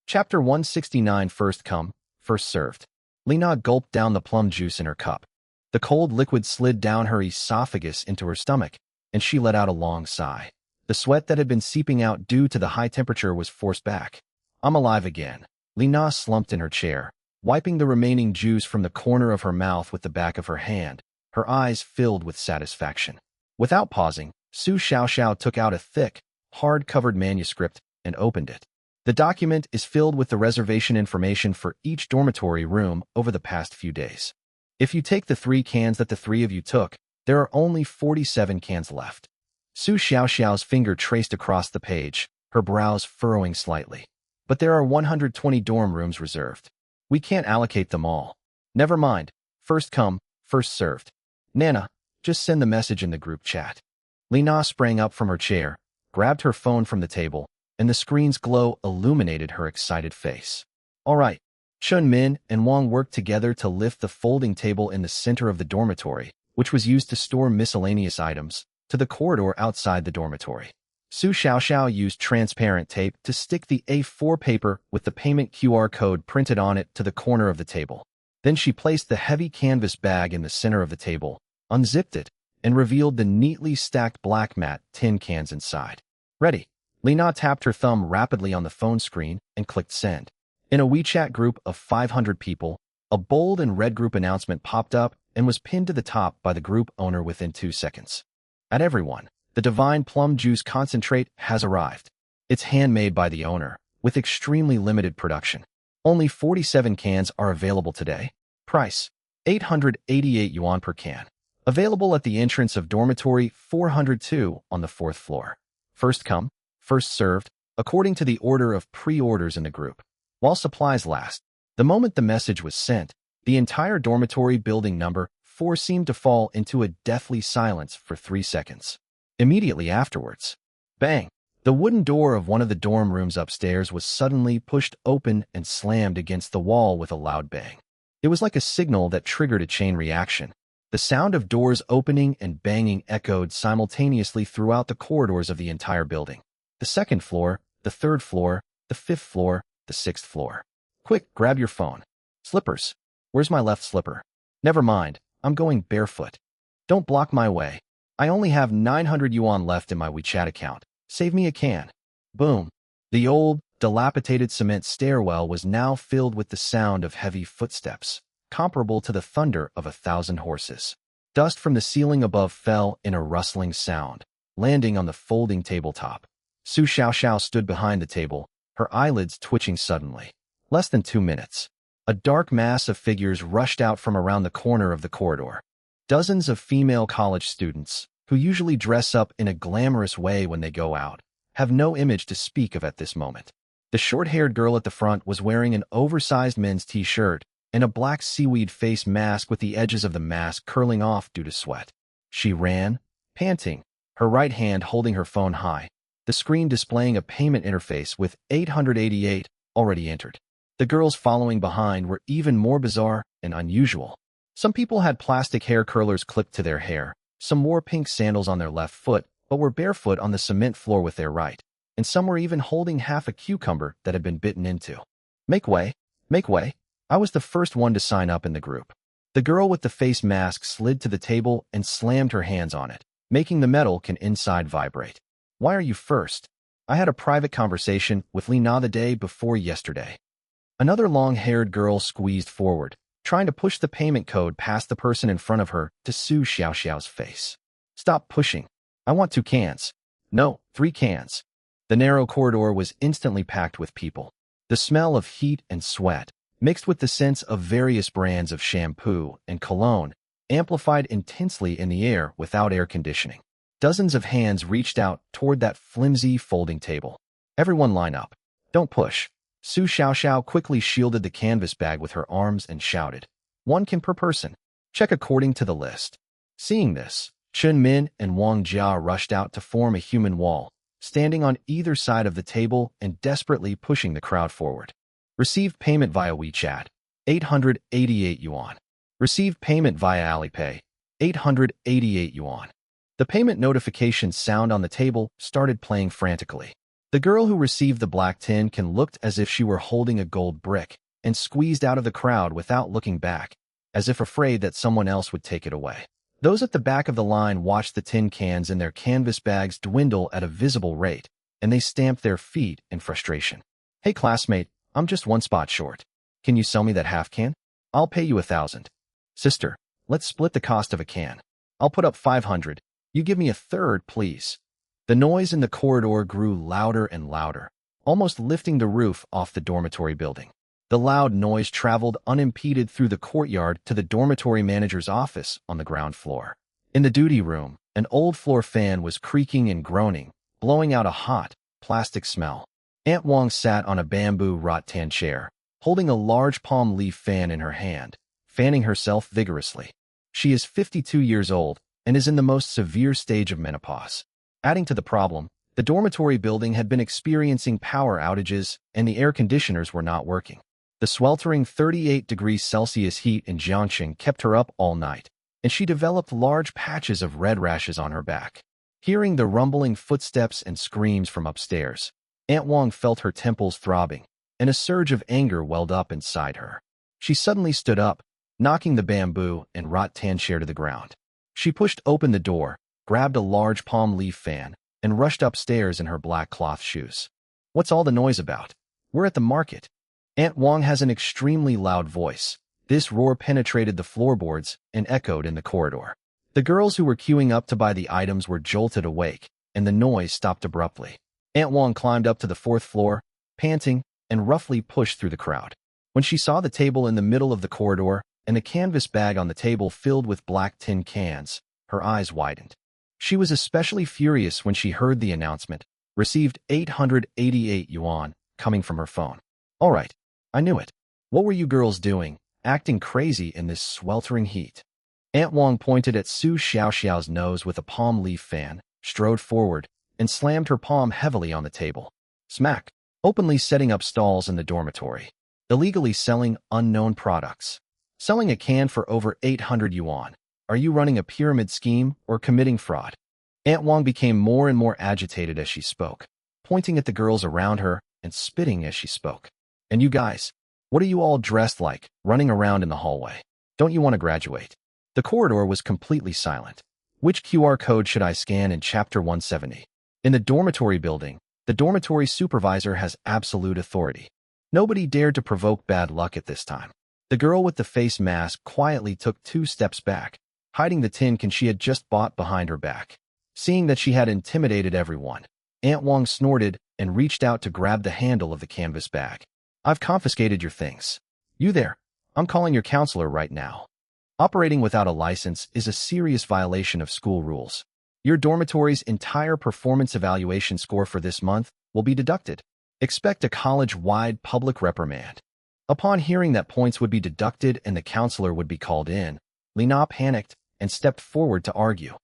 Chapter 169. First come, first served. Li Na gulped down the plum juice in her cup. The cold liquid slid down her esophagus into her stomach, and she let out a long sigh. The sweat that had been seeping out due to the high temperature was forced back. I'm alive again. Li Na slumped in her chair, wiping the remaining juice from the corner of her mouth with the back of her hand, her eyes filled with satisfaction. Without pausing, Su Xiaoxiao took out a thick, hard-covered manuscript and opened it. The document is filled with the reservation information for each dormitory room over the past few days. If you take the 3 cans that the 3 of you took, there are only 47 cans left. Su Xiaoxiao's finger traced across the page, her brows furrowing slightly. But there are 120 dorm rooms reserved. We can't allocate them all. Never mind. First come, first served. Nana, just send the message in the group chat. Li Na sprang up from her chair, grabbed her phone from the table, and the screen's glow illuminated her excited face. All right. Chun Min and Wang worked together to lift the folding table in the center of the dormitory, which was used to store miscellaneous items, to the corridor outside the dormitory. Su Xiaoxiao used transparent tape to stick the A4 paper with the payment QR code printed on it to the corner of the table. Then she placed the heavy canvas bag in the center of the table, unzipped it, and revealed the neatly stacked black matte tin cans inside. Ready. Lina tapped her thumb rapidly on the phone screen and clicked send. In a WeChat group of 500 people, a bold and red group announcement popped up and was pinned to the top by the group owner within 2 seconds. At everyone, the divine plum juice concentrate has arrived. It's handmade by the owner, with extremely limited production. Only 47 cans are available today. Price, 888 yuan per can. Available at the entrance of dormitory 402 on the 4th floor. First come, first served, according to the order of pre-orders in the group. While supplies last, the moment the message was sent, the entire dormitory building number 4 seemed to fall into a deathly silence for 3 seconds. Immediately afterwards, bang! The wooden door of one of the dorm rooms upstairs was suddenly pushed open and slammed against the wall with a loud bang. It was like a signal that triggered a chain reaction. The sound of doors opening and banging echoed simultaneously throughout the corridors of the entire building. The 2nd floor, the 3rd floor, the 5th floor, the 6th floor. Quick, grab your phone. Slippers. Where's my left slipper? Never mind, I'm going barefoot. Don't block my way. I only have 900 yuan left in my WeChat account. Save me a can. Boom. The old, dilapidated cement stairwell was now filled with the sound of heavy footsteps, comparable to the thunder of 1,000 horses. Dust from the ceiling above fell in a rustling sound, landing on the folding tabletop. Su Xiaoxiao stood behind the table, her eyelids twitching suddenly. Less than 2 minutes. A dark mass of figures rushed out from around the corner of the corridor. Dozens of female college students, who usually dress up in a glamorous way when they go out, have no image to speak of at this moment. The short-haired girl at the front was wearing an oversized men's t-shirt and a black seaweed face mask with the edges of the mask curling off due to sweat. She ran, panting, her right hand holding her phone high, the screen displaying a payment interface with 888 already entered. The girls following behind were even more bizarre and unusual. Some people had plastic hair curlers clipped to their hair, some wore pink sandals on their left foot, but were barefoot on the cement floor with their right, and some were even holding half a cucumber that had been bitten into. Make way, make way. I was the first one to sign up in the group. The girl with the face mask slid to the table and slammed her hands on it, making the metal can inside vibrate. Why are you first? I had a private conversation with Lina the day before yesterday. Another long-haired girl squeezed forward, trying to push the payment code past the person in front of her to Su Xiaoxiao's face. Stop pushing. I want 2 cans. No, 3 cans. The narrow corridor was instantly packed with people. The smell of heat and sweat, mixed with the scents of various brands of shampoo and cologne, amplified intensely in the air without air conditioning. Dozens of hands reached out toward that flimsy folding table. Everyone line up. Don't push. Su Xiaoxiao quickly shielded the canvas bag with her arms and shouted, 1 can per person. Check according to the list. Seeing this, Chen Min and Wang Jia rushed out to form a human wall, standing on either side of the table and desperately pushing the crowd forward. Received payment via WeChat, 888 yuan. Received payment via Alipay, 888 yuan. The payment notification sound on the table started playing frantically. The girl who received the black tin can looked as if she were holding a gold brick and squeezed out of the crowd without looking back, as if afraid that someone else would take it away. Those at the back of the line watched the tin cans in their canvas bags dwindle at a visible rate, and they stamped their feet in frustration. Hey classmate, I'm just 1 spot short. Can you sell me that half can? I'll pay you 1,000. Sister, let's split the cost of a can. I'll put up 500. You give me a third, please. The noise in the corridor grew louder and louder, almost lifting the roof off the dormitory building. The loud noise traveled unimpeded through the courtyard to the dormitory manager's office on the ground floor. In the duty room, an old floor fan was creaking and groaning, blowing out a hot, plastic smell. Aunt Wang sat on a bamboo rattan chair, holding a large palm leaf fan in her hand, fanning herself vigorously. She is 52 years old and is in the most severe stage of menopause. Adding to the problem, the dormitory building had been experiencing power outages and the air conditioners were not working. The sweltering 38 degrees Celsius heat in Jiangxing kept her up all night, and she developed large patches of red rashes on her back. Hearing the rumbling footsteps and screams from upstairs, Aunt Wong felt her temples throbbing, and a surge of anger welled up inside her. She suddenly stood up, knocking the bamboo and rattan chair to the ground. She pushed open the door, grabbed a large palm leaf fan, and rushed upstairs in her black cloth shoes. What's all the noise about? We're at the market. Aunt Wong has an extremely loud voice. This roar penetrated the floorboards and echoed in the corridor. The girls who were queuing up to buy the items were jolted awake, and the noise stopped abruptly. Aunt Wong climbed up to the 4th floor, panting, and roughly pushed through the crowd. When she saw the table in the middle of the corridor and a canvas bag on the table filled with black tin cans, her eyes widened. She was especially furious when she heard the announcement, received 888 yuan, coming from her phone. All right, I knew it. What were you girls doing, acting crazy in this sweltering heat? Aunt Wong pointed at Su Xiaoxiao's nose with a palm leaf fan, strode forward, and slammed her palm heavily on the table. Smack! Openly setting up stalls in the dormitory. Illegally selling unknown products. Selling a can for over 800 yuan. Are you running a pyramid scheme or committing fraud? Aunt Wong became more and more agitated as she spoke, pointing at the girls around her and spitting as she spoke. And you guys, what are you all dressed like, running around in the hallway? Don't you want to graduate? The corridor was completely silent. Which QR code should I scan in Chapter 170? In the dormitory building, the dormitory supervisor has absolute authority. Nobody dared to provoke bad luck at this time. The girl with the face mask quietly took 2 steps back, hiding the tin can she had just bought behind her back. Seeing that she had intimidated everyone, Aunt Wong snorted and reached out to grab the handle of the canvas bag. I've confiscated your things. You there, I'm calling your counselor right now. Operating without a license is a serious violation of school rules. Your dormitory's entire performance evaluation score for this month will be deducted. Expect a college-wide public reprimand. Upon hearing that points would be deducted and the counselor would be called in, Lina panicked and stepped forward to argue.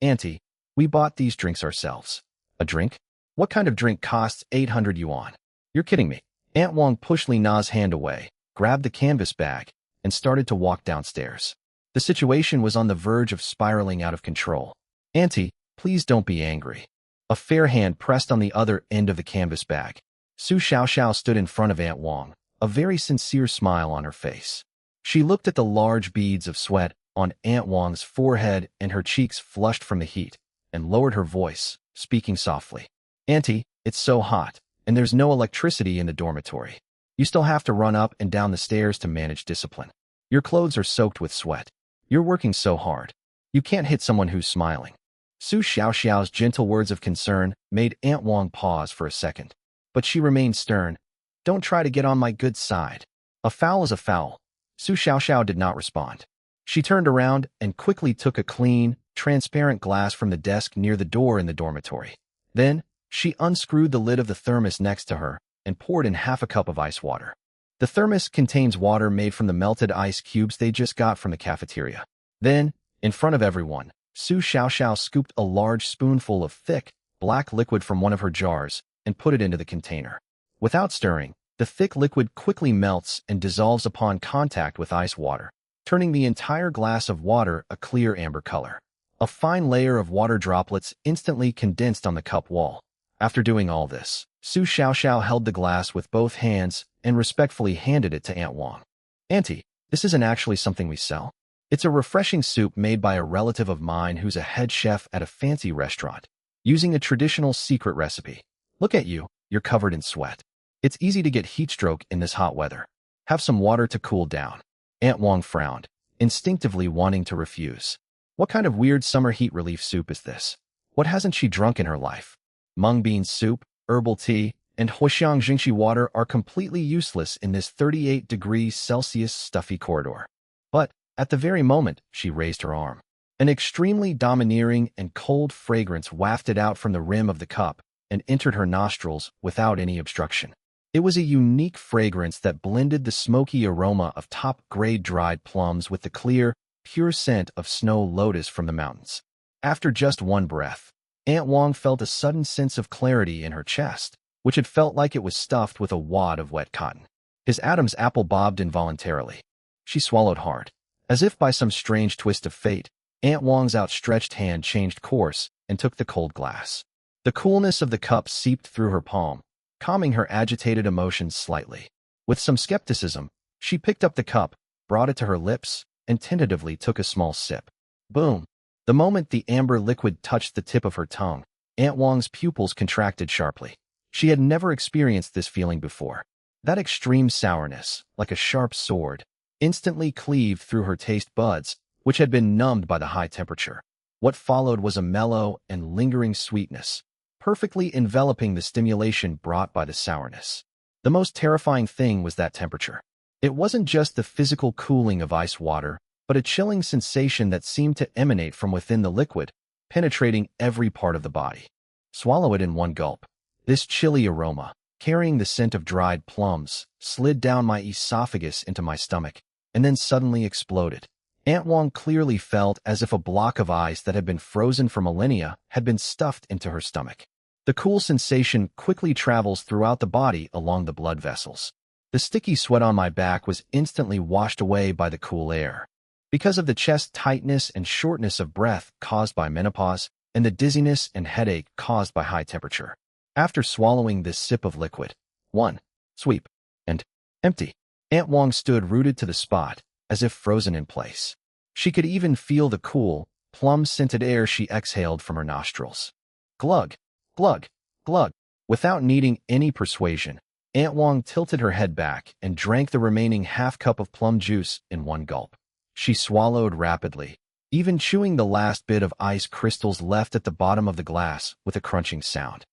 Auntie, we bought these drinks ourselves. A drink? What kind of drink costs 800 yuan? You're kidding me. Aunt Wong pushed Lina's hand away, grabbed the canvas bag, and started to walk downstairs. The situation was on the verge of spiraling out of control. Auntie, please don't be angry. A fair hand pressed on the other end of the canvas bag. Su Xiaoxiao stood in front of Aunt Wong, a very sincere smile on her face. She looked at the large beads of sweat on Aunt Wong's forehead and her cheeks flushed from the heat, and lowered her voice, speaking softly. Auntie, it's so hot, and there's no electricity in the dormitory. You still have to run up and down the stairs to manage discipline. Your clothes are soaked with sweat. You're working so hard. You can't hit someone who's smiling. Su Xiaoxiao's gentle words of concern made Aunt Wong pause for a second. But she remained stern. Don't try to get on my good side. A foul is a foul. Su Xiaoxiao did not respond. She turned around and quickly took a clean, transparent glass from the desk near the door in the dormitory. Then, she unscrewed the lid of the thermos next to her and poured in half a cup of ice water. The thermos contains water made from the melted ice cubes they just got from the cafeteria. Then, in front of everyone, Su Xiaoxiao scooped a large spoonful of thick, black liquid from one of her jars and put it into the container. Without stirring, the thick liquid quickly melts and dissolves upon contact with ice water, turning the entire glass of water a clear amber color. A fine layer of water droplets instantly condensed on the cup wall. After doing all this, Su Xiaoxiao held the glass with both hands and respectfully handed it to Aunt Wong. Auntie, this isn't actually something we sell. It's a refreshing soup made by a relative of mine who's a head chef at a fancy restaurant, using a traditional secret recipe. Look at you, you're covered in sweat. It's easy to get heat stroke in this hot weather. Have some water to cool down. Aunt Wong frowned, instinctively wanting to refuse. What kind of weird summer heat relief soup is this? What hasn't she drunk in her life? Mung bean soup, herbal tea, and Huaxiang Jingxi water are completely useless in this 38 degrees Celsius stuffy corridor. But, at the very moment, she raised her arm. An extremely domineering and cold fragrance wafted out from the rim of the cup and entered her nostrils without any obstruction. It was a unique fragrance that blended the smoky aroma of top-grade dried plums with the clear, pure scent of snow lotus from the mountains. After just one breath, Aunt Wong felt a sudden sense of clarity in her chest, which had felt like it was stuffed with a wad of wet cotton. His Adam's apple bobbed involuntarily. She swallowed hard. As if by some strange twist of fate, Aunt Wong's outstretched hand changed course and took the cold glass. The coolness of the cup seeped through her palm, calming her agitated emotions slightly. With some skepticism, she picked up the cup, brought it to her lips, and tentatively took a small sip. Boom! The moment the amber liquid touched the tip of her tongue, Aunt Wong's pupils contracted sharply. She had never experienced this feeling before. That extreme sourness, like a sharp sword, instantly cleaved through her taste buds, which had been numbed by the high temperature. What followed was a mellow and lingering sweetness, perfectly enveloping the stimulation brought by the sourness. The most terrifying thing was that temperature. It wasn't just the physical cooling of ice water, but a chilling sensation that seemed to emanate from within the liquid, penetrating every part of the body. Swallow it in one gulp. This chilly aroma, carrying the scent of dried plums, slid down my esophagus into my stomach, and then suddenly exploded. Aunt Wong clearly felt as if a block of ice that had been frozen for millennia had been stuffed into her stomach. The cool sensation quickly travels throughout the body along the blood vessels. The sticky sweat on my back was instantly washed away by the cool air. Because of the chest tightness and shortness of breath caused by menopause, and the dizziness and headache caused by high temperature. After swallowing this sip of liquid, one, sweep, and empty, Aunt Wong stood rooted to the spot, as if frozen in place. She could even feel the cool, plum-scented air she exhaled from her nostrils. Glug, glug, glug. Without needing any persuasion, Aunt Wong tilted her head back and drank the remaining half-cup of plum juice in one gulp. She swallowed rapidly, even chewing the last bit of ice crystals left at the bottom of the glass with a crunching sound.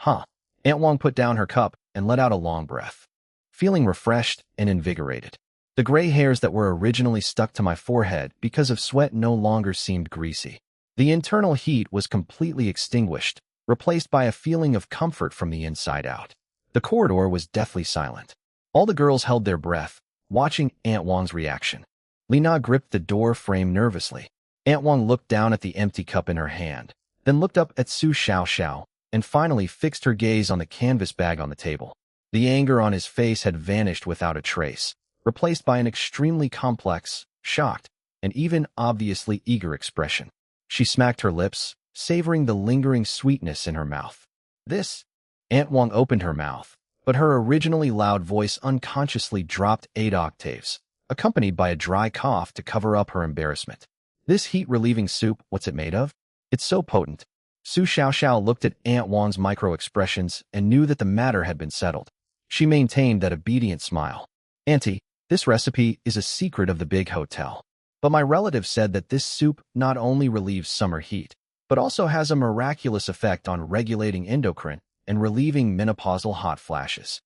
Aunt Wong put down her cup and let out a long breath, feeling refreshed and invigorated. The gray hairs that were originally stuck to my forehead because of sweat no longer seemed greasy. The internal heat was completely extinguished, replaced by a feeling of comfort from the inside out. The corridor was deathly silent. All the girls held their breath, watching Aunt Wong's reaction. Lina gripped the door frame nervously. Aunt Wong looked down at the empty cup in her hand, then looked up at Su Xiaoxiao, and finally fixed her gaze on the canvas bag on the table. The anger on his face had vanished without a trace, replaced by an extremely complex, shocked, and even obviously eager expression. She smacked her lips, savoring the lingering sweetness in her mouth. This? Aunt Wong opened her mouth, but her originally loud voice unconsciously dropped 8 octaves, accompanied by a dry cough to cover up her embarrassment. This heat-relieving soup, what's it made of? It's so potent. Su Xiaoxiao looked at Aunt Wong's micro-expressions and knew that the matter had been settled. She maintained that obedient smile. Auntie, this recipe is a secret of the big hotel. But my relative said that this soup not only relieves summer heat, but also has a miraculous effect on regulating endocrine and relieving menopausal hot flashes.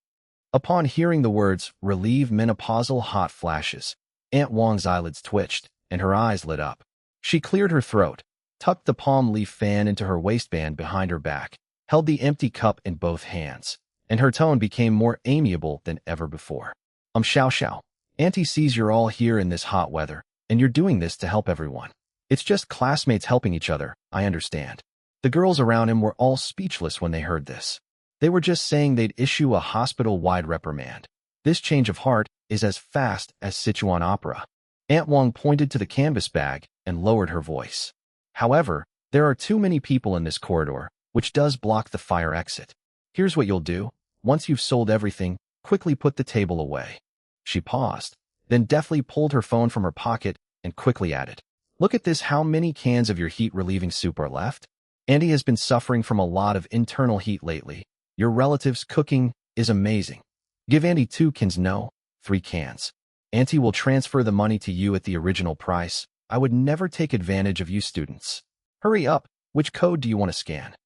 Upon hearing the words, relieve menopausal hot flashes, Aunt Wong's eyelids twitched, and her eyes lit up. She cleared her throat, tucked the palm leaf fan into her waistband behind her back, held the empty cup in both hands, and her tone became more amiable than ever before. Xiao, Auntie sees you're all here in this hot weather, and you're doing this to help everyone. It's just classmates helping each other, I understand. The girls around him were all speechless when they heard this. They were just saying they'd issue a hospital-wide reprimand. This change of heart is as fast as Sichuan opera. Aunt Wong pointed to the canvas bag and lowered her voice. However, there are too many people in this corridor, which does block the fire exit. Here's what you'll do. Once you've sold everything, quickly put the table away. She paused, then deftly pulled her phone from her pocket and quickly added, look at this, how many cans of your heat-relieving soup are left? Auntie has been suffering from a lot of internal heat lately. Your relative's cooking is amazing. Give Auntie 2 cans, no, 3 cans. Auntie will transfer the money to you at the original price. I would never take advantage of you students. Hurry up, which code do you want to scan?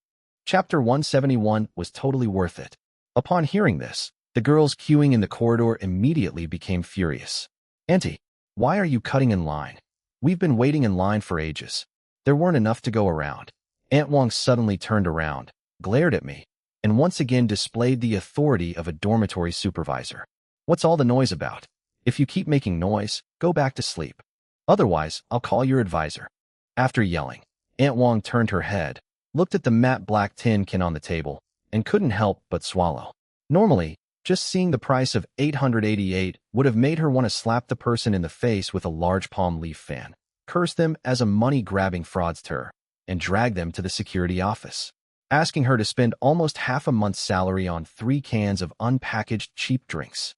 Chapter 171 was totally worth it. Upon hearing this, the girls queuing in the corridor immediately became furious. Auntie, why are you cutting in line? We've been waiting in line for ages. There weren't enough to go around. Aunt Wong suddenly turned around, glared at me, and once again displayed the authority of a dormitory supervisor. What's all the noise about? If you keep making noise, go back to sleep. Otherwise, I'll call your advisor. After yelling, Aunt Wong turned her head, looked at the matte black tin can on the table, and couldn't help but swallow. Normally, just seeing the price of $888 would have made her want to slap the person in the face with a large palm leaf fan. cursed them as a money-grabbing fraudster, and dragged them to the security office, asking her to spend almost half a month's salary on 3 cans of unpackaged cheap drinks.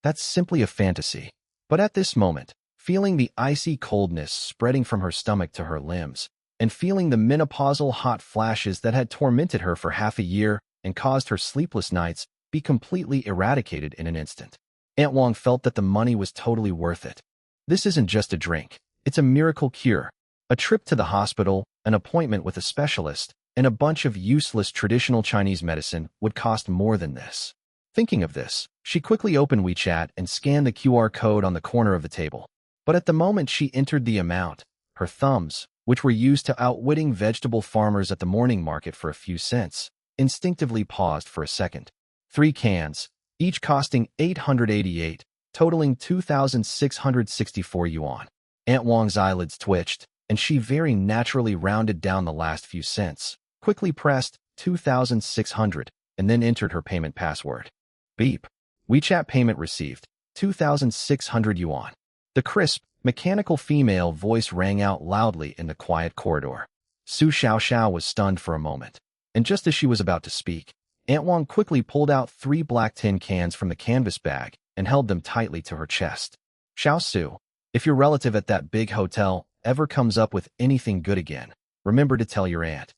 That's simply a fantasy. But at this moment, feeling the icy coldness spreading from her stomach to her limbs, and feeling the menopausal hot flashes that had tormented her for half a year and caused her sleepless nights be completely eradicated in an instant, Aunt Wong felt that the money was totally worth it. This isn't just a drink. It's a miracle cure. A trip to the hospital, an appointment with a specialist, and a bunch of useless traditional Chinese medicine would cost more than this. Thinking of this, she quickly opened WeChat and scanned the QR code on the corner of the table. But at the moment she entered the amount, her thumbs, which were used to outwitting vegetable farmers at the morning market for a few cents, instinctively paused for a second. 3 cans, each costing 888, totaling 2,664 yuan. Aunt Wong's eyelids twitched, and she very naturally rounded down the last few cents, quickly pressed 2,600, and then entered her payment password. Beep. WeChat payment received, 2,600 yuan. The crisp, mechanical female voice rang out loudly in the quiet corridor. Su Xiaoxiao was stunned for a moment, and just as she was about to speak, Aunt Wong quickly pulled out 3 black tin cans from the canvas bag and held them tightly to her chest. Xiao Su, if your relative at that big hotel ever comes up with anything good again, remember to tell your aunt.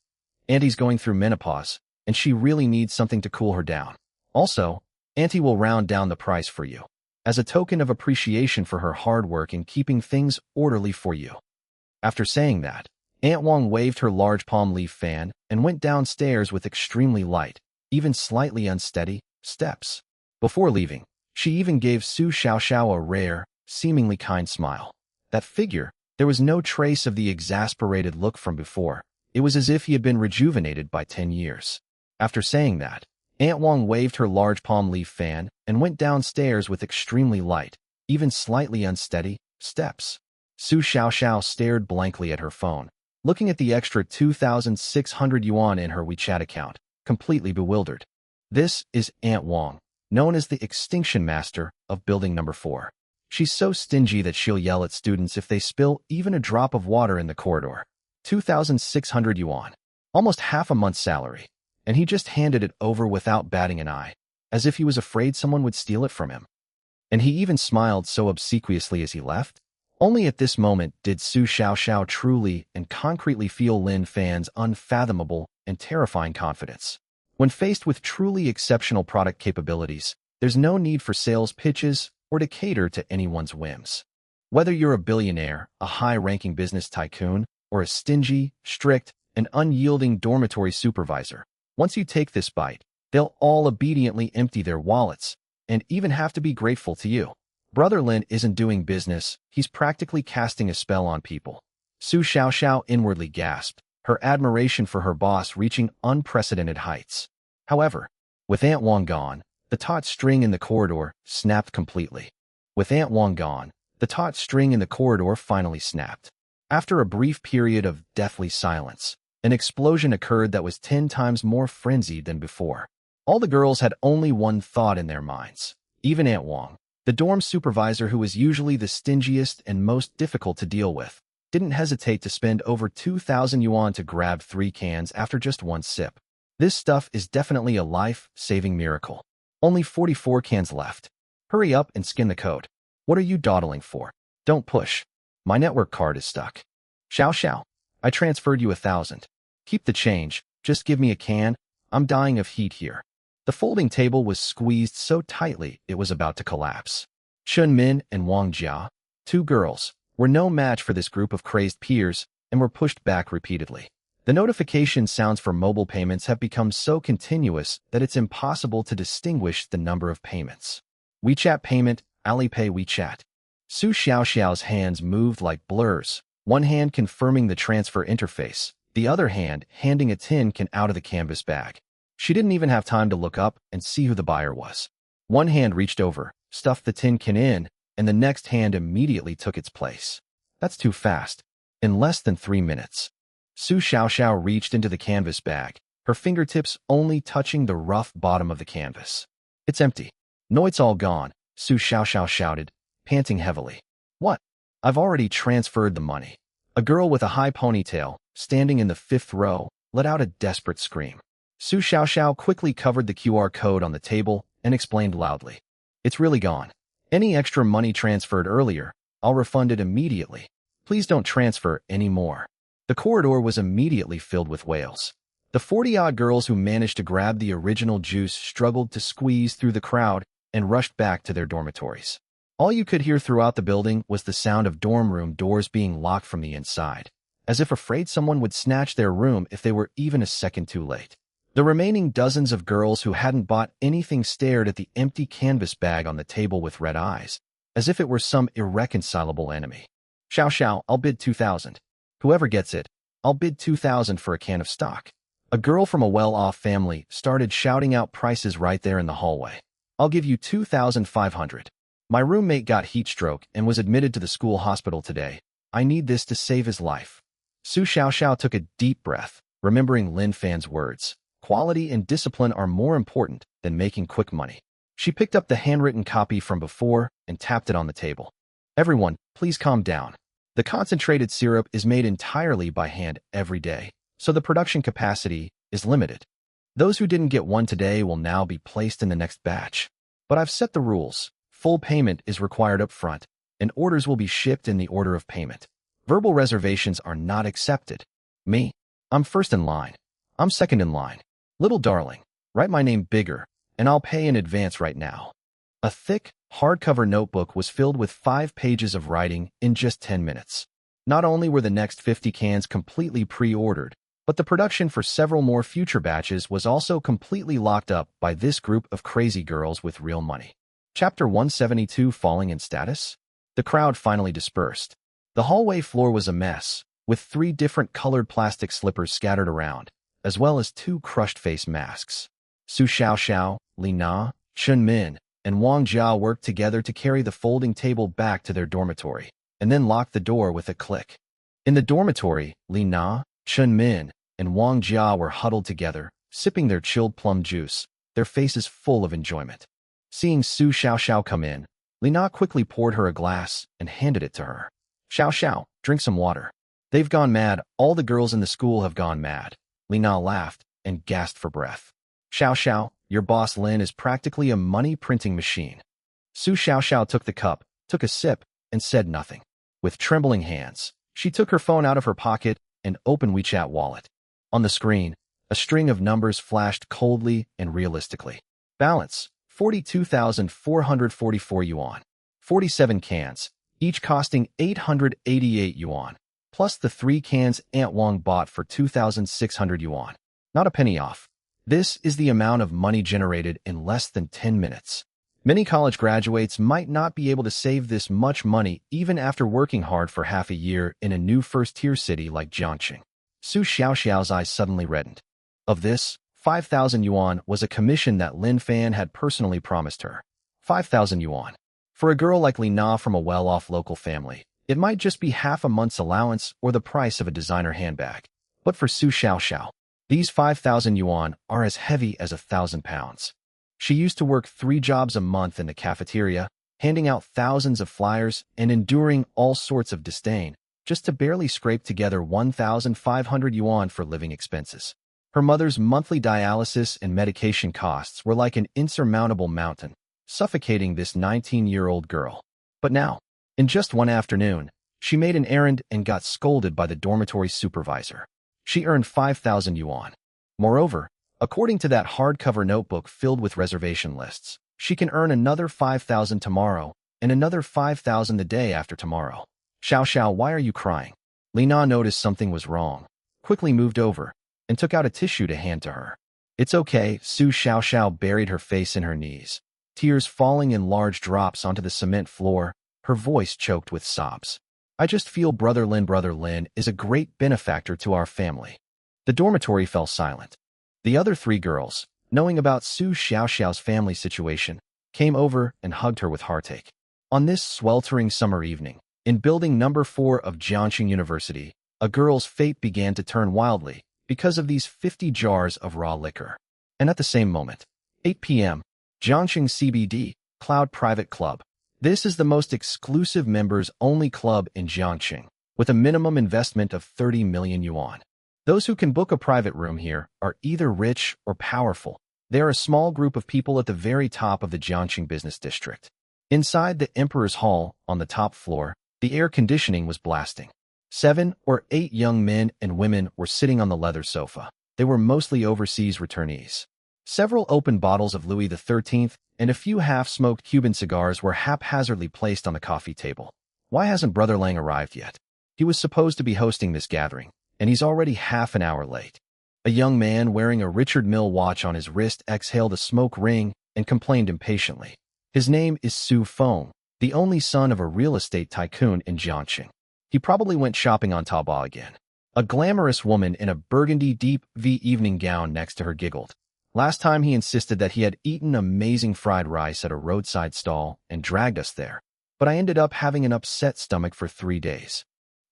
Auntie's going through menopause, and she really needs something to cool her down. Also, Auntie will round down the price for you, as a token of appreciation for her hard work in keeping things orderly for you. After saying that, Aunt Wong waved her large palm leaf fan and went downstairs with extremely light, even slightly unsteady, steps. Before leaving, she even gave Su Xiaoxiao a rare, seemingly kind smile. That figure, there was no trace of the exasperated look from before. It was as if he had been rejuvenated by 10 years. After saying that, Aunt Wong waved her large palm leaf fan and went downstairs with extremely light, even slightly unsteady, steps. Su Xiaoxiao stared blankly at her phone, looking at the extra 2,600 yuan in her WeChat account, completely bewildered. This is Aunt Wong, known as the Extinction Master of Building Number 4. She's so stingy that she'll yell at students if they spill even a drop of water in the corridor. 2,600 yuan, almost half a month's salary, and he just handed it over without batting an eye, as if he was afraid someone would steal it from him. And he even smiled so obsequiously as he left. Only at this moment did Su Xiaoxiao truly and concretely feel Lin Fan's unfathomable and terrifying confidence. When faced with truly exceptional product capabilities, there's no need for sales pitches or to cater to anyone's whims. Whether you're a billionaire, a high-ranking business tycoon, or a stingy, strict, and unyielding dormitory supervisor, once you take this bite, they'll all obediently empty their wallets and even have to be grateful to you. Brother Lin isn't doing business, he's practically casting a spell on people. Su Xiaoxiao inwardly gasped, her admiration for her boss reaching unprecedented heights. However, with Aunt Wong gone, the taut string in the corridor snapped completely. With Aunt Wong gone, the taut string in the corridor finally snapped. After a brief period of deathly silence, an explosion occurred that was 10 times more frenzied than before. All the girls had only one thought in their minds. Even Aunt Wong, the dorm supervisor who was usually the stingiest and most difficult to deal with, didn't hesitate to spend over 2,000 yuan to grab 3 cans after just one sip. This stuff is definitely a life-saving miracle. Only 44 cans left. Hurry up and skin the code. What are you dawdling for? Don't push. My network card is stuck. Xiao, I transferred you 1,000. Keep the change, just give me a can. I'm dying of heat here. The folding table was squeezed so tightly it was about to collapse. Chun Min and Wang Jia, 2 girls, were no match for this group of crazed peers and were pushed back repeatedly. The notification sounds for mobile payments have become so continuous that it's impossible to distinguish the number of payments. WeChat payment, Alipay WeChat. Su Xiaoxiao's hands moved like blurs, one hand confirming the transfer interface, the other hand handing a tin can out of the canvas bag. She didn't even have time to look up and see who the buyer was. One hand reached over, stuffed the tin can in, and the next hand immediately took its place. That's too fast. In less than 3 minutes, Su Xiaoxiao reached into the canvas bag, her fingertips only touching the rough bottom of the canvas. It's empty. No, it's all gone, Su Xiaoxiao shouted, panting heavily. What? I've already transferred the money. A girl with a high ponytail, standing in the fifth row, let out a desperate scream. Su Xiaoxiao quickly covered the QR code on the table and explained loudly. It's really gone. Any extra money transferred earlier, I'll refund it immediately. Please don't transfer any more. The corridor was immediately filled with wails. The 40-odd girls who managed to grab the original juice struggled to squeeze through the crowd and rushed back to their dormitories. All you could hear throughout the building was the sound of dorm room doors being locked from the inside, as if afraid someone would snatch their room if they were even a second too late. The remaining dozens of girls who hadn't bought anything stared at the empty canvas bag on the table with red eyes, as if it were some irreconcilable enemy. Xiao Xiao, I'll bid 2,000. Whoever gets it, I'll bid 2,000 for a can of stock. A girl from a well-off family started shouting out prices right there in the hallway. I'll give you 2,500. My roommate got heat stroke and was admitted to the school hospital today. I need this to save his life. Su Xiaoxiao took a deep breath, remembering Lin Fan's words. Quality and discipline are more important than making quick money. She picked up the handwritten copy from before and tapped it on the table. Everyone, please calm down. The concentrated syrup is made entirely by hand every day, so the production capacity is limited. Those who didn't get one today will now be placed in the next batch. But I've set the rules. Full payment is required up front, and orders will be shipped in the order of payment. Verbal reservations are not accepted. Me? I'm first in line. I'm second in line. Little darling, write my name bigger, and I'll pay in advance right now. A thick, hardcover notebook was filled with 5 pages of writing in just 10 minutes. Not only were the next 50 cans completely pre-ordered, but the production for several more future batches was also completely locked up by this group of crazy girls with real money. Chapter 172, Falling in Status? The crowd finally dispersed. The hallway floor was a mess, with 3 different colored plastic slippers scattered around, as well as 2 crushed face masks. Su Xiaoxiao, Li Na, Chun Min, and Wang Jia worked together to carry the folding table back to their dormitory, and then locked the door with a click. In the dormitory, Li Na, Chun Min, and Wang Jia were huddled together, sipping their chilled plum juice, their faces full of enjoyment. Seeing Su Xiaoxiao come in, Li Na quickly poured her a glass and handed it to her. Xiaoxiao, drink some water. They've gone mad. All the girls in the school have gone mad. Li Na laughed and gasped for breath. Xiaoxiao, your boss Lin is practically a money-printing machine. Su Xiaoxiao took the cup, took a sip, and said nothing. With trembling hands, she took her phone out of her pocket and opened WeChat wallet. On the screen, a string of numbers flashed coldly and realistically. Balance, 42,444 yuan. 47 cans, each costing 888 yuan, plus the 3 cans Aunt Wang bought for 2,600 yuan. Not a penny off. This is the amount of money generated in less than 10 minutes. Many college graduates might not be able to save this much money even after working hard for half a year in a new first-tier city like Jiangxing. Su Xiaoxiao's eyes suddenly reddened. Of this, 5,000 yuan was a commission that Lin Fan had personally promised her. 5,000 yuan. For a girl like Li Na from a well-off local family, it might just be half a month's allowance or the price of a designer handbag. But for Su Xiaoxiao, these 5,000 yuan are as heavy as 1,000 pounds. She used to work 3 jobs a month in the cafeteria, handing out thousands of flyers and enduring all sorts of disdain, just to barely scrape together 1,500 yuan for living expenses. Her mother's monthly dialysis and medication costs were like an insurmountable mountain, suffocating this 19-year-old girl. But now, in just one afternoon, she made an errand and got scolded by the dormitory supervisor. She earned 5,000 yuan. Moreover, according to that hardcover notebook filled with reservation lists, she can earn another 5,000 tomorrow and another 5,000 the day after tomorrow. Xiaoxiao, why are you crying? Li Na noticed something was wrong, quickly moved over, and took out a tissue to hand to her. It's okay. Su Xiaoxiao buried her face in her knees, tears falling in large drops onto the cement floor, her voice choked with sobs. I just feel Brother Lin is a great benefactor to our family. The dormitory fell silent. The other 3 girls, knowing about Su Xiaoxiao's family situation, came over and hugged her with heartache. On this sweltering summer evening, in building number 4 of Jiangxing University, a girl's fate began to turn wildly because of these 50 jars of raw liquor. And at the same moment, 8 p.m., Jiangxing CBD, Cloud Private Club. This is the most exclusive members-only club in Jiangxing. with a minimum investment of 30 million yuan. Those who can book a private room here are either rich or powerful. They are a small group of people at the very top of the Jiangxing business district. Inside the Emperor's Hall, on the top floor, the air conditioning was blasting. 7 or 8 young men and women were sitting on the leather sofa. They were mostly overseas returnees. Several open bottles of Louis XIII and a few half-smoked Cuban cigars were haphazardly placed on the coffee table. Why hasn't Brother Lang arrived yet? He was supposed to be hosting this gathering, and he's already half an hour late. A young man wearing a Richard Mille watch on his wrist exhaled a smoke ring and complained impatiently. His name is Su Feng, the only son of a real estate tycoon in Jiangxing. He probably went shopping on Taobao again. A glamorous woman in a burgundy deep V evening gown next to her giggled. Last time he insisted that he had eaten amazing fried rice at a roadside stall and dragged us there, but I ended up having an upset stomach for 3 days.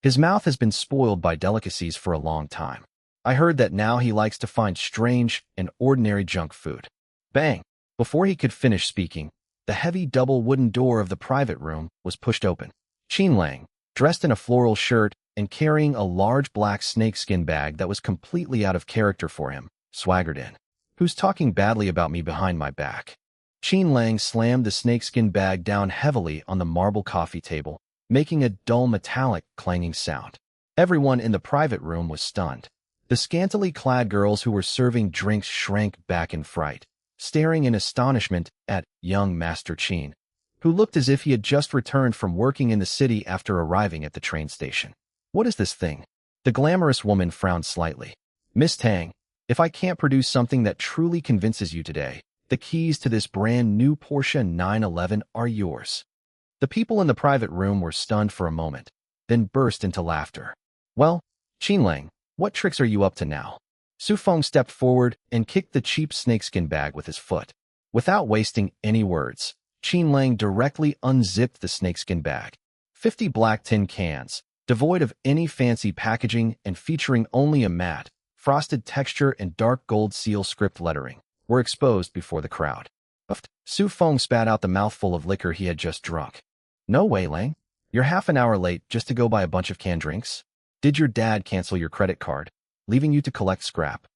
His mouth has been spoiled by delicacies for a long time. I heard that now he likes to find strange and ordinary junk food. Bang! Before he could finish speaking, the heavy double wooden door of the private room was pushed open. Qin Lang, dressed in a floral shirt and carrying a large black snakeskin bag that was completely out of character for him, swaggered in. Who's talking badly about me behind my back? Qin Lang slammed the snakeskin bag down heavily on the marble coffee table, making a dull metallic clanging sound. Everyone in the private room was stunned. The scantily clad girls who were serving drinks shrank back in fright, staring in astonishment at young Master Qin, who looked as if he had just returned from working in the city after arriving at the train station. What is this thing? The glamorous woman frowned slightly. Miss Tang, if I can't produce something that truly convinces you today, the keys to this brand new Porsche 911 are yours. The people in the private room were stunned for a moment, then burst into laughter. Well, Qin Lang, what tricks are you up to now? Su Feng stepped forward and kicked the cheap snakeskin bag with his foot. Without wasting any words, Qin Lang directly unzipped the snakeskin bag. 50 black tin cans, devoid of any fancy packaging and featuring only a matte, frosted texture and dark gold seal script lettering, were exposed before the crowd. Su Feng spat out the mouthful of liquor he had just drunk. No way, Lang. You're half an hour late just to go buy a bunch of canned drinks? Did your dad cancel your credit card, leaving you to collect scrap?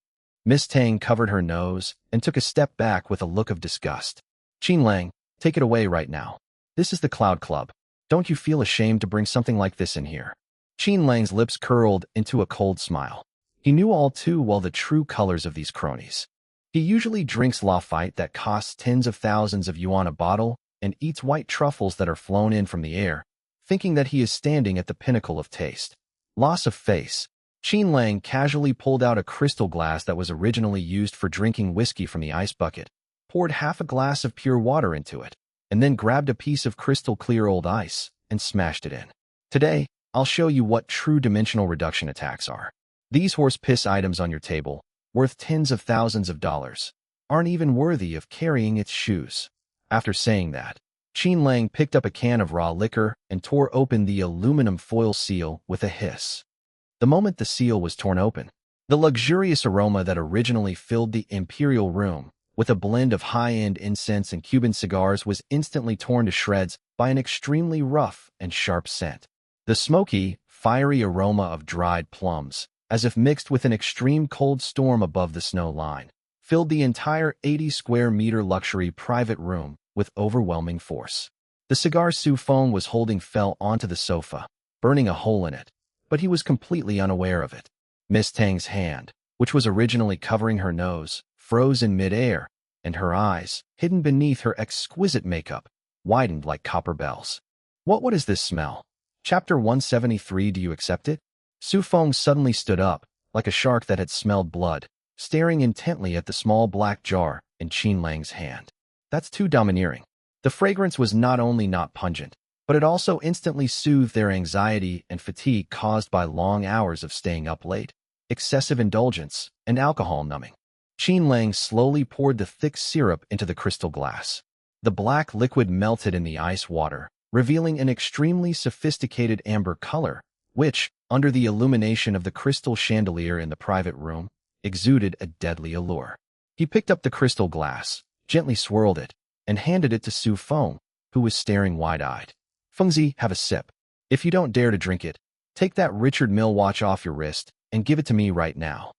Miss Tang covered her nose and took a step back with a look of disgust. Qin Lang, take it away right now. This is the Cloud Club. Don't you feel ashamed to bring something like this in here? Qin Lang's lips curled into a cold smile. He knew all too well the true colors of these cronies. He usually drinks Lafite that costs tens of thousands of yuan a bottle and eats white truffles that are flown in from the air, thinking that he is standing at the pinnacle of taste. Loss of face. Qin Lang casually pulled out a crystal glass that was originally used for drinking whiskey from the ice bucket, poured half a glass of pure water into it, and then grabbed a piece of crystal clear old ice and smashed it in. Today, I'll show you what true dimensional reduction attacks are. These horse piss items on your table, worth tens of thousands of dollars, aren't even worthy of carrying its shoes. After saying that, Qin Lang picked up a can of raw liquor and tore open the aluminum foil seal with a hiss. The moment the seal was torn open, the luxurious aroma that originally filled the imperial room, with a blend of high-end incense and Cuban cigars, was instantly torn to shreds by an extremely rough and sharp scent. The smoky, fiery aroma of dried plums, as if mixed with an extreme cold storm above the snow line, filled the entire 80-square-meter luxury private room with overwhelming force. The cigar Su Feng was holding fell onto the sofa, burning a hole in it, but he was completely unaware of it. Miss Tang's hand, which was originally covering her nose, froze in mid-air, and her eyes, hidden beneath her exquisite makeup, widened like copper bells. What is this smell? Chapter 173. Do you accept it? Su Feng suddenly stood up, like a shark that had smelled blood, staring intently at the small black jar in Qin Lang's hand. That's too domineering. The fragrance was not only not pungent, but it also instantly soothed their anxiety and fatigue caused by long hours of staying up late, excessive indulgence, and alcohol numbing. Qin Lang slowly poured the thick syrup into the crystal glass. The black liquid melted in the ice water, revealing an extremely sophisticated amber color, which, under the illumination of the crystal chandelier in the private room, exuded a deadly allure. He picked up the crystal glass, gently swirled it, and handed it to Su Feng, who was staring wide-eyed. Fengzi, have a sip. If you don't dare to drink it, Take that Richard Mille watch off your wrist and give it to me right now.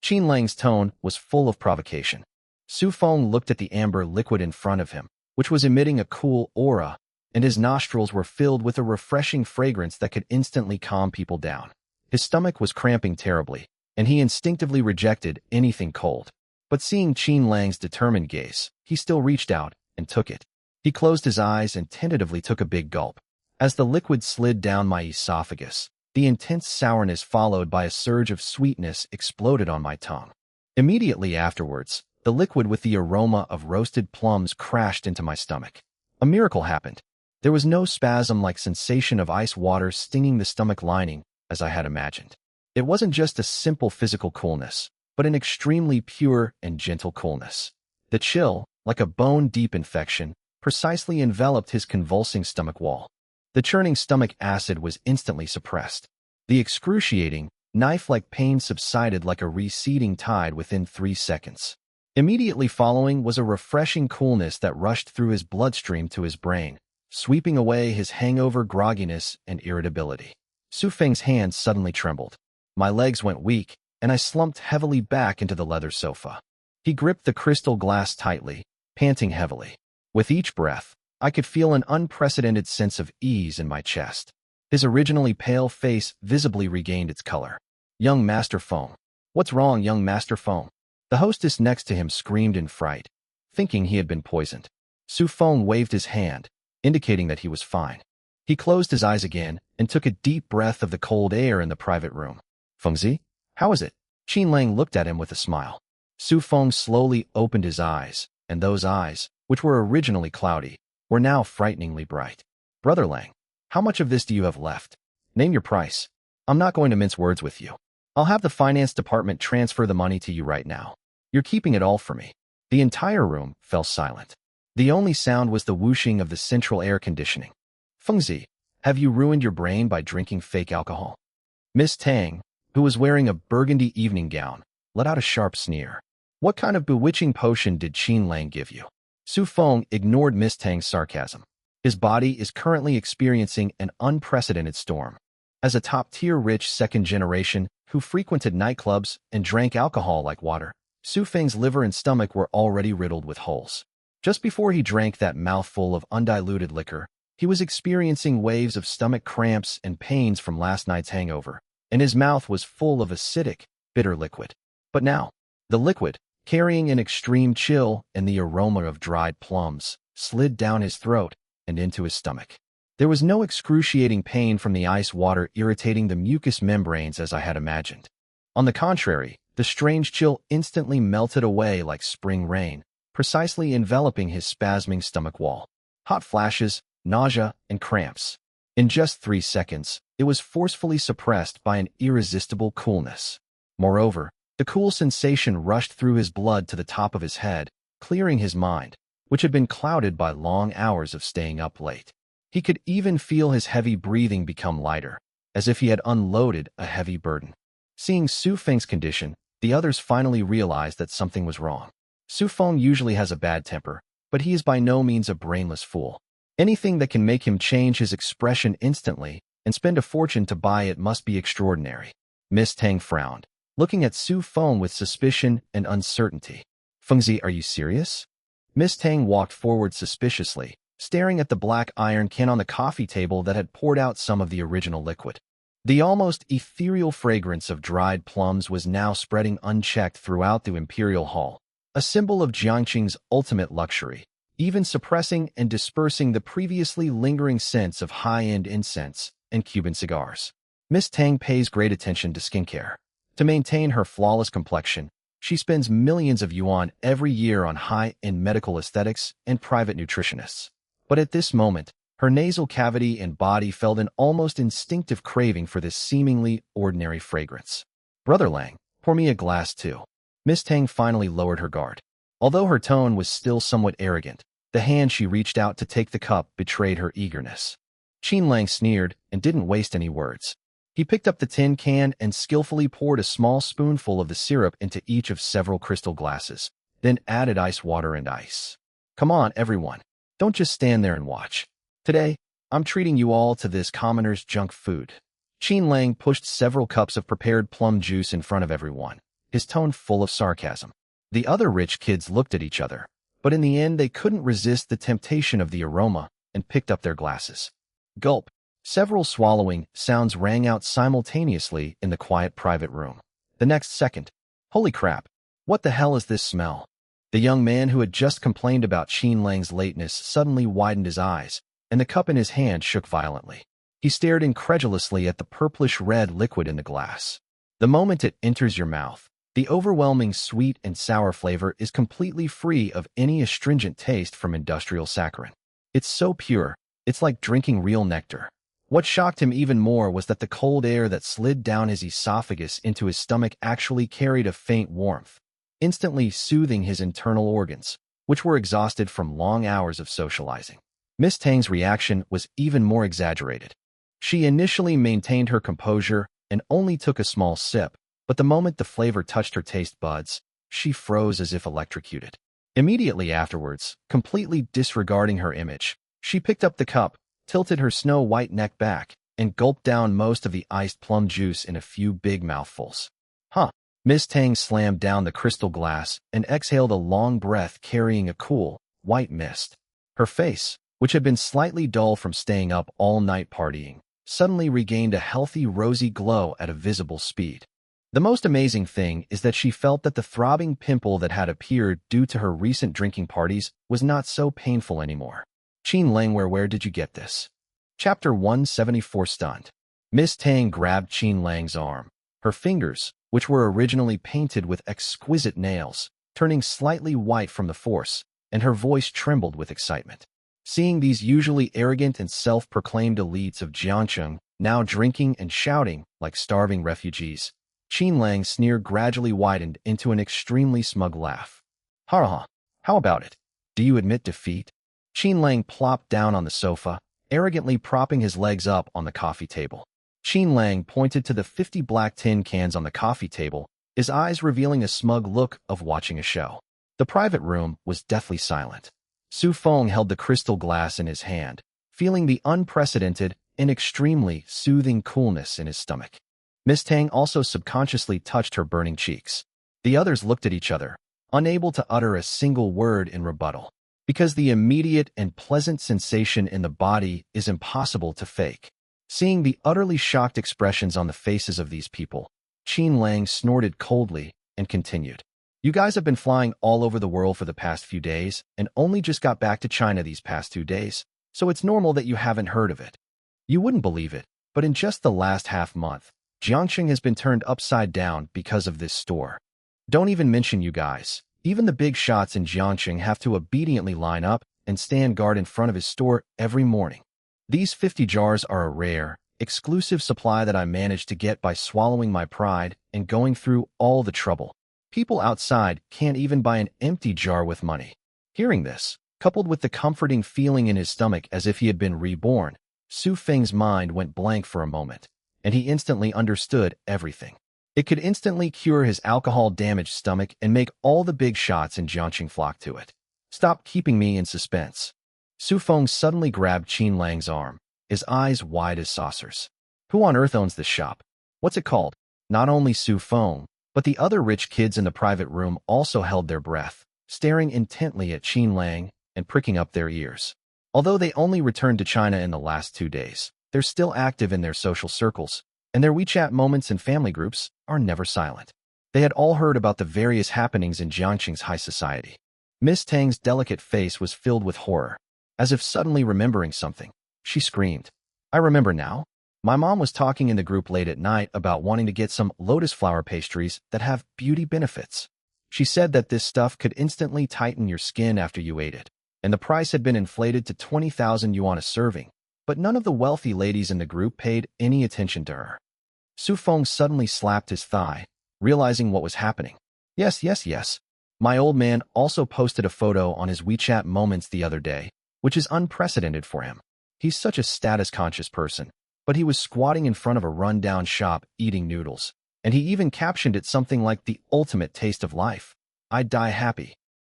Qin Lang's tone was full of provocation. Su Feng looked at the amber liquid in front of him, which was emitting a cool aura, and his nostrils were filled with a refreshing fragrance that could instantly calm people down. His stomach was cramping terribly, and he instinctively rejected anything cold. But seeing Qin Lang's determined gaze, he still reached out and took it. He closed his eyes and tentatively took a big gulp. As the liquid slid down my esophagus, the intense sourness followed by a surge of sweetness exploded on my tongue. Immediately afterwards, the liquid with the aroma of roasted plums crashed into my stomach. A miracle happened. There was no spasm-like sensation of ice water stinging the stomach lining, as I had imagined. It wasn't just a simple physical coolness, but an extremely pure and gentle coolness. The chill, like a bone-deep infection, precisely enveloped his convulsing stomach wall. The churning stomach acid was instantly suppressed. The excruciating, knife-like pain subsided like a receding tide within 3 seconds. Immediately following was a refreshing coolness that rushed through his bloodstream to his brain, sweeping away his hangover, grogginess, and irritability. Su Feng's hands suddenly trembled. My legs went weak, and I slumped heavily back into the leather sofa. He gripped the crystal glass tightly, panting heavily. With each breath, I could feel an unprecedented sense of ease in my chest. His originally pale face visibly regained its color. "Young Master Feng. What's wrong, young Master Feng?" The hostess next to him screamed in fright, thinking he had been poisoned. Su Feng waved his hand, indicating that he was fine. He closed his eyes again and took a deep breath of the cold air in the private room. "Fengzi, how is it?" Qin Lang looked at him with a smile. Su Feng slowly opened his eyes, and those eyes, which were originally cloudy, were now frighteningly bright. "Brother Lang, how much of this do you have left? Name your price. I'm not going to mince words with you. I'll have the finance department transfer the money to you right now. You're keeping it all for me." The entire room fell silent. The only sound was the whooshing of the central air conditioning. "Fengzi, have you ruined your brain by drinking fake alcohol?" Miss Tang, who was wearing a burgundy evening gown, let out a sharp sneer. "What kind of bewitching potion did Qin Lang give you?" Su Feng ignored Miss Tang's sarcasm. His body is currently experiencing an unprecedented storm. As a top-tier rich second generation who frequented nightclubs and drank alcohol like water, Su Feng's liver and stomach were already riddled with holes. Just before he drank that mouthful of undiluted liquor, he was experiencing waves of stomach cramps and pains from last night's hangover, and his mouth was full of acidic, bitter liquid. But now, the liquid, carrying an extreme chill and the aroma of dried plums, slid down his throat and into his stomach. There was no excruciating pain from the ice water irritating the mucous membranes as I had imagined. On the contrary, the strange chill instantly melted away like spring rain, precisely enveloping his spasming stomach wall. Hot flashes, nausea, and cramps. In just 3 seconds, it was forcefully suppressed by an irresistible coolness. Moreover, the cool sensation rushed through his blood to the top of his head, clearing his mind, which had been clouded by long hours of staying up late. He could even feel his heavy breathing become lighter, as if he had unloaded a heavy burden. Seeing Su Feng's condition, the others finally realized that something was wrong. Su Feng usually has a bad temper, but he is by no means a brainless fool. Anything that can make him change his expression instantly and spend a fortune to buy it must be extraordinary. Miss Tang frowned, looking at Su Feng with suspicion and uncertainty. "Fengzi, are you serious?" Miss Tang walked forward suspiciously, staring at the black iron can on the coffee table that had poured out some of the original liquid. The almost ethereal fragrance of dried plums was now spreading unchecked throughout the imperial hall, a symbol of Jiangqing's ultimate luxury, even suppressing and dispersing the previously lingering scents of high-end incense and Cuban cigars. Miss Tang pays great attention to skincare. To maintain her flawless complexion, she spends millions of yuan every year on high-end medical aesthetics and private nutritionists. But at this moment, her nasal cavity and body felt an almost instinctive craving for this seemingly ordinary fragrance. "Brother Lang, pour me a glass too." Miss Tang finally lowered her guard. Although her tone was still somewhat arrogant, the hand she reached out to take the cup betrayed her eagerness. Qin Lang sneered and didn't waste any words. He picked up the tin can and skillfully poured a small spoonful of the syrup into each of several crystal glasses, then added ice water and ice. "Come on, everyone. Don't just stand there and watch. Today, I'm treating you all to this commoner's junk food." Qin Lang pushed several cups of prepared plum juice in front of everyone, his tone full of sarcasm. The other rich kids looked at each other, but in the end they couldn't resist the temptation of the aroma and picked up their glasses. Gulp. Several swallowing sounds rang out simultaneously in the quiet private room. The next second, holy crap, what the hell is this smell? The young man who had just complained about Qin Lang's lateness suddenly widened his eyes, and the cup in his hand shook violently. He stared incredulously at the purplish-red liquid in the glass. The moment it enters your mouth, the overwhelming sweet and sour flavor is completely free of any astringent taste from industrial saccharin. It's so pure, it's like drinking real nectar. What shocked him even more was that the cold air that slid down his esophagus into his stomach actually carried a faint warmth, instantly soothing his internal organs, which were exhausted from long hours of socializing. Miss Tang's reaction was even more exaggerated. She initially maintained her composure and only took a small sip, but the moment the flavor touched her taste buds, she froze as if electrocuted. Immediately afterwards, completely disregarding her image, she picked up the cup, tilted her snow-white neck back, and gulped down most of the iced plum juice in a few big mouthfuls. Huh. Miss Tang slammed down the crystal glass and exhaled a long breath carrying a cool, white mist. Her face, which had been slightly dull from staying up all night partying, suddenly regained a healthy rosy glow at a visible speed. The most amazing thing is that she felt that the throbbing pimple that had appeared due to her recent drinking parties was not so painful anymore. Qin Lang, where did you get this? Chapter 174 Stunned. Miss Tang grabbed Qin Lang's arm. Her fingers, which were originally painted with exquisite nails, turning slightly white from the force, and her voice trembled with excitement. Seeing these usually arrogant and self-proclaimed elites of Jiangcheng now drinking and shouting like starving refugees, Qin Lang's sneer gradually widened into an extremely smug laugh. Ha! How about it? Do you admit defeat? Qin Lang plopped down on the sofa, arrogantly propping his legs up on the coffee table. Qin Lang pointed to the 50 black tin cans on the coffee table, his eyes revealing a smug look of watching a show. The private room was deathly silent. Su Feng held the crystal glass in his hand, feeling the unprecedented and extremely soothing coolness in his stomach. Miss Tang also subconsciously touched her burning cheeks. The others looked at each other, unable to utter a single word in rebuttal, because the immediate and pleasant sensation in the body is impossible to fake. Seeing the utterly shocked expressions on the faces of these people, Qin Lang snorted coldly and continued. You guys have been flying all over the world for the past few days and only just got back to China these past 2 days, so it's normal that you haven't heard of it. You wouldn't believe it, but in just the last half-month, Jiangcheng has been turned upside down because of this store. Don't even mention you guys. Even the big shots in Jiangcheng have to obediently line up and stand guard in front of his store every morning. These 50 jars are a rare, exclusive supply that I managed to get by swallowing my pride and going through all the trouble. People outside can't even buy an empty jar with money. Hearing this, coupled with the comforting feeling in his stomach as if he had been reborn, Su Feng's mind went blank for a moment, and he instantly understood everything. It could instantly cure his alcohol-damaged stomach and make all the big shots in Jiangcheng flock to it. Stop keeping me in suspense. Su Feng suddenly grabbed Qin Lang's arm, his eyes wide as saucers. Who on earth owns this shop? What's it called? Not only Su Feng, but the other rich kids in the private room also held their breath, staring intently at Qin Lang and pricking up their ears. Although they only returned to China in the last 2 days, they're still active in their social circles, and their WeChat moments and family groups are never silent. They had all heard about the various happenings in Jiangcheng's high society. Miss Tang's delicate face was filled with horror. As if suddenly remembering something, she screamed. I remember now. My mom was talking in the group late at night about wanting to get some lotus flower pastries that have beauty benefits. She said that this stuff could instantly tighten your skin after you ate it, and the price had been inflated to 20,000 yuan a serving, but none of the wealthy ladies in the group paid any attention to her. Su Feng suddenly slapped his thigh, realizing what was happening. Yes. My old man also posted a photo on his WeChat moments the other day, which is unprecedented for him. He's such a status-conscious person, but he was squatting in front of a run-down shop eating noodles, and he even captioned it something like the ultimate taste of life. I'd die happy.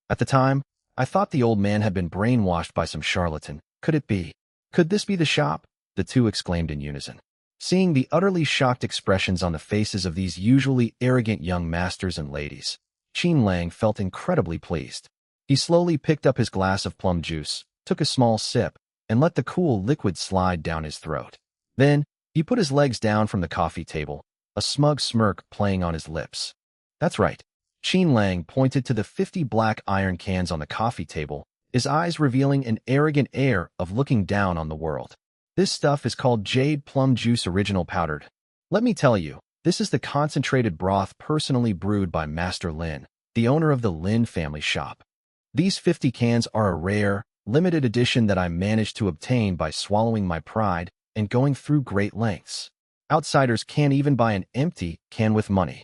At the time, I thought the old man had been brainwashed by some charlatan. Could it be? Could this be the shop? The two exclaimed in unison. Seeing the utterly shocked expressions on the faces of these usually arrogant young masters and ladies, Qin Lang felt incredibly pleased. He slowly picked up his glass of plum juice, took a small sip, and let the cool liquid slide down his throat. Then, he put his legs down from the coffee table, a smug smirk playing on his lips. That's right. Qin Lang pointed to the 50 black iron cans on the coffee table, his eyes revealing an arrogant air of looking down on the world. This stuff is called Jade Plum Juice Original Powdered. Let me tell you, this is the concentrated broth personally brewed by Master Lin, the owner of the Lin family shop. These 50 cans are a rare, limited edition that I managed to obtain by swallowing my pride and going through great lengths. Outsiders can't even buy an empty can with money.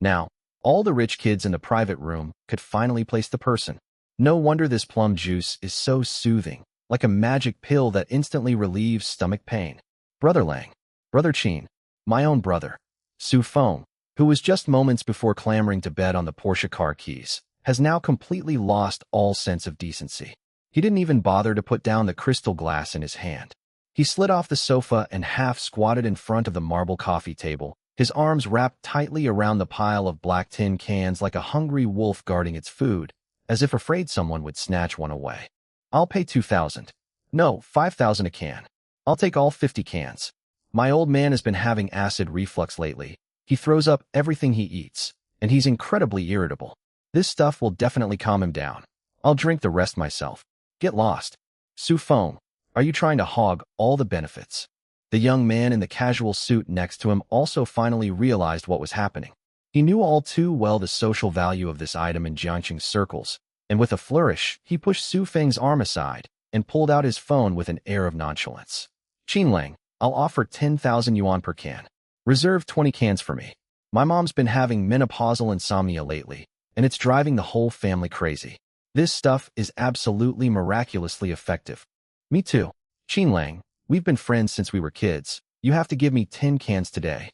Now, all the rich kids in the private room could finally place the person. No wonder this plum juice is so soothing, like a magic pill that instantly relieves stomach pain. Brother Lang, Brother Qin, my own brother, Su Feng, who was just moments before clamoring to bet on the Porsche car keys, has now completely lost all sense of decency. He didn't even bother to put down the crystal glass in his hand. He slid off the sofa and half squatted in front of the marble coffee table, his arms wrapped tightly around the pile of black tin cans like a hungry wolf guarding its food, as if afraid someone would snatch one away. I'll pay 2,000. No, 5,000 a can. I'll take all 50 cans. My old man has been having acid reflux lately. He throws up everything he eats, and he's incredibly irritable. This stuff will definitely calm him down. I'll drink the rest myself. Get lost. Su Feng, are you trying to hog all the benefits? The young man in the casual suit next to him also finally realized what was happening. He knew all too well the social value of this item in Jiangqing's circles, and with a flourish, he pushed Su Feng's arm aside and pulled out his phone with an air of nonchalance. Qin Lang, I'll offer 10,000 yuan per can. Reserve 20 cans for me. My mom's been having menopausal insomnia lately, and it's driving the whole family crazy. This stuff is absolutely miraculously effective. Me too. Qin Lang, we've been friends since we were kids. You have to give me 10 cans today.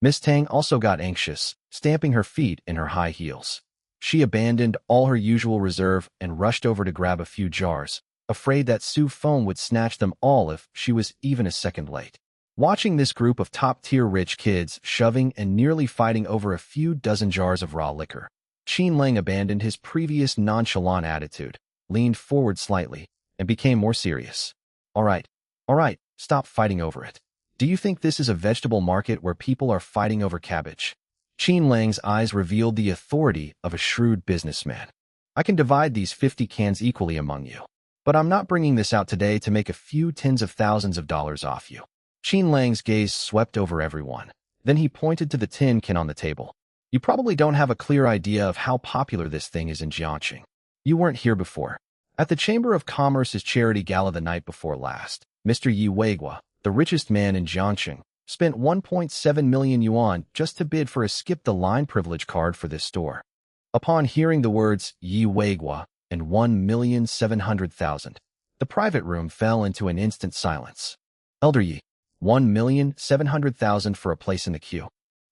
Miss Tang also got anxious, stamping her feet in her high heels. She abandoned all her usual reserve and rushed over to grab a few jars, afraid that Su Feng would snatch them all if she was even a second late. Watching this group of top-tier rich kids shoving and nearly fighting over a few dozen jars of raw liquor, Qin Lang abandoned his previous nonchalant attitude, leaned forward slightly, and became more serious. All right, stop fighting over it. Do you think this is a vegetable market where people are fighting over cabbage? Qin Lang's eyes revealed the authority of a shrewd businessman. I can divide these 50 cans equally among you, but I'm not bringing this out today to make a few tens of thousands of dollars off you. Qin Lang's gaze swept over everyone. Then he pointed to the tin can on the table. You probably don't have a clear idea of how popular this thing is in Jiangqing. You weren't here before. At the Chamber of Commerce's charity gala the night before last, Mr. Yi Weigua, the richest man in Jiangqing, spent 1.7 million yuan just to bid for a skip-the-line privilege card for this store. Upon hearing the words Yi Weigua and 1,700,000, the private room fell into an instant silence. Elder Yi, 1,700,000 for a place in the queue.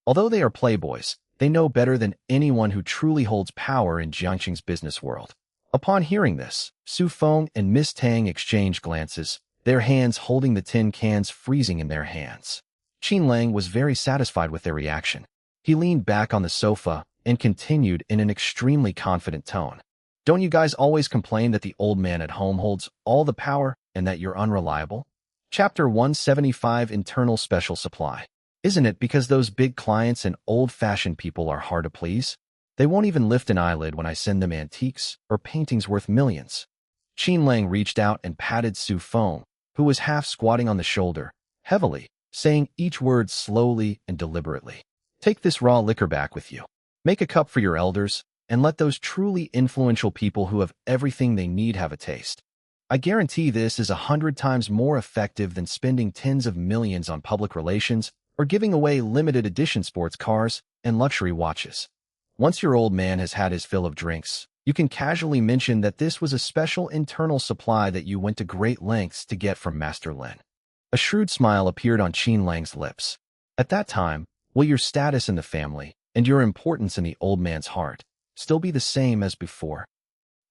Although they are playboys, they know better than anyone who truly holds power in Jiangqing's business world. Upon hearing this, Su Feng and Miss Tang exchanged glances, their hands holding the tin cans freezing in their hands. Qin Lang was very satisfied with their reaction. He leaned back on the sofa and continued in an extremely confident tone. Don't you guys always complain that the old man at home holds all the power and that you're unreliable? Chapter 175 Internal Special Supply. Isn't it because those big clients and old-fashioned people are hard to please? They won't even lift an eyelid when I send them antiques or paintings worth millions. Qin Lang reached out and patted Su Feng, who was half squatting on the shoulder, heavily, saying each word slowly and deliberately. Take this raw liquor back with you. Make a cup for your elders, and let those truly influential people who have everything they need have a taste. I guarantee this is 100 times more effective than spending tens of millions on public relations or giving away limited edition sports cars and luxury watches. Once your old man has had his fill of drinks, you can casually mention that this was a special internal supply that you went to great lengths to get from Master Lin. A shrewd smile appeared on Qin Lang's lips. At that time, will your status in the family and your importance in the old man's heart still be the same as before?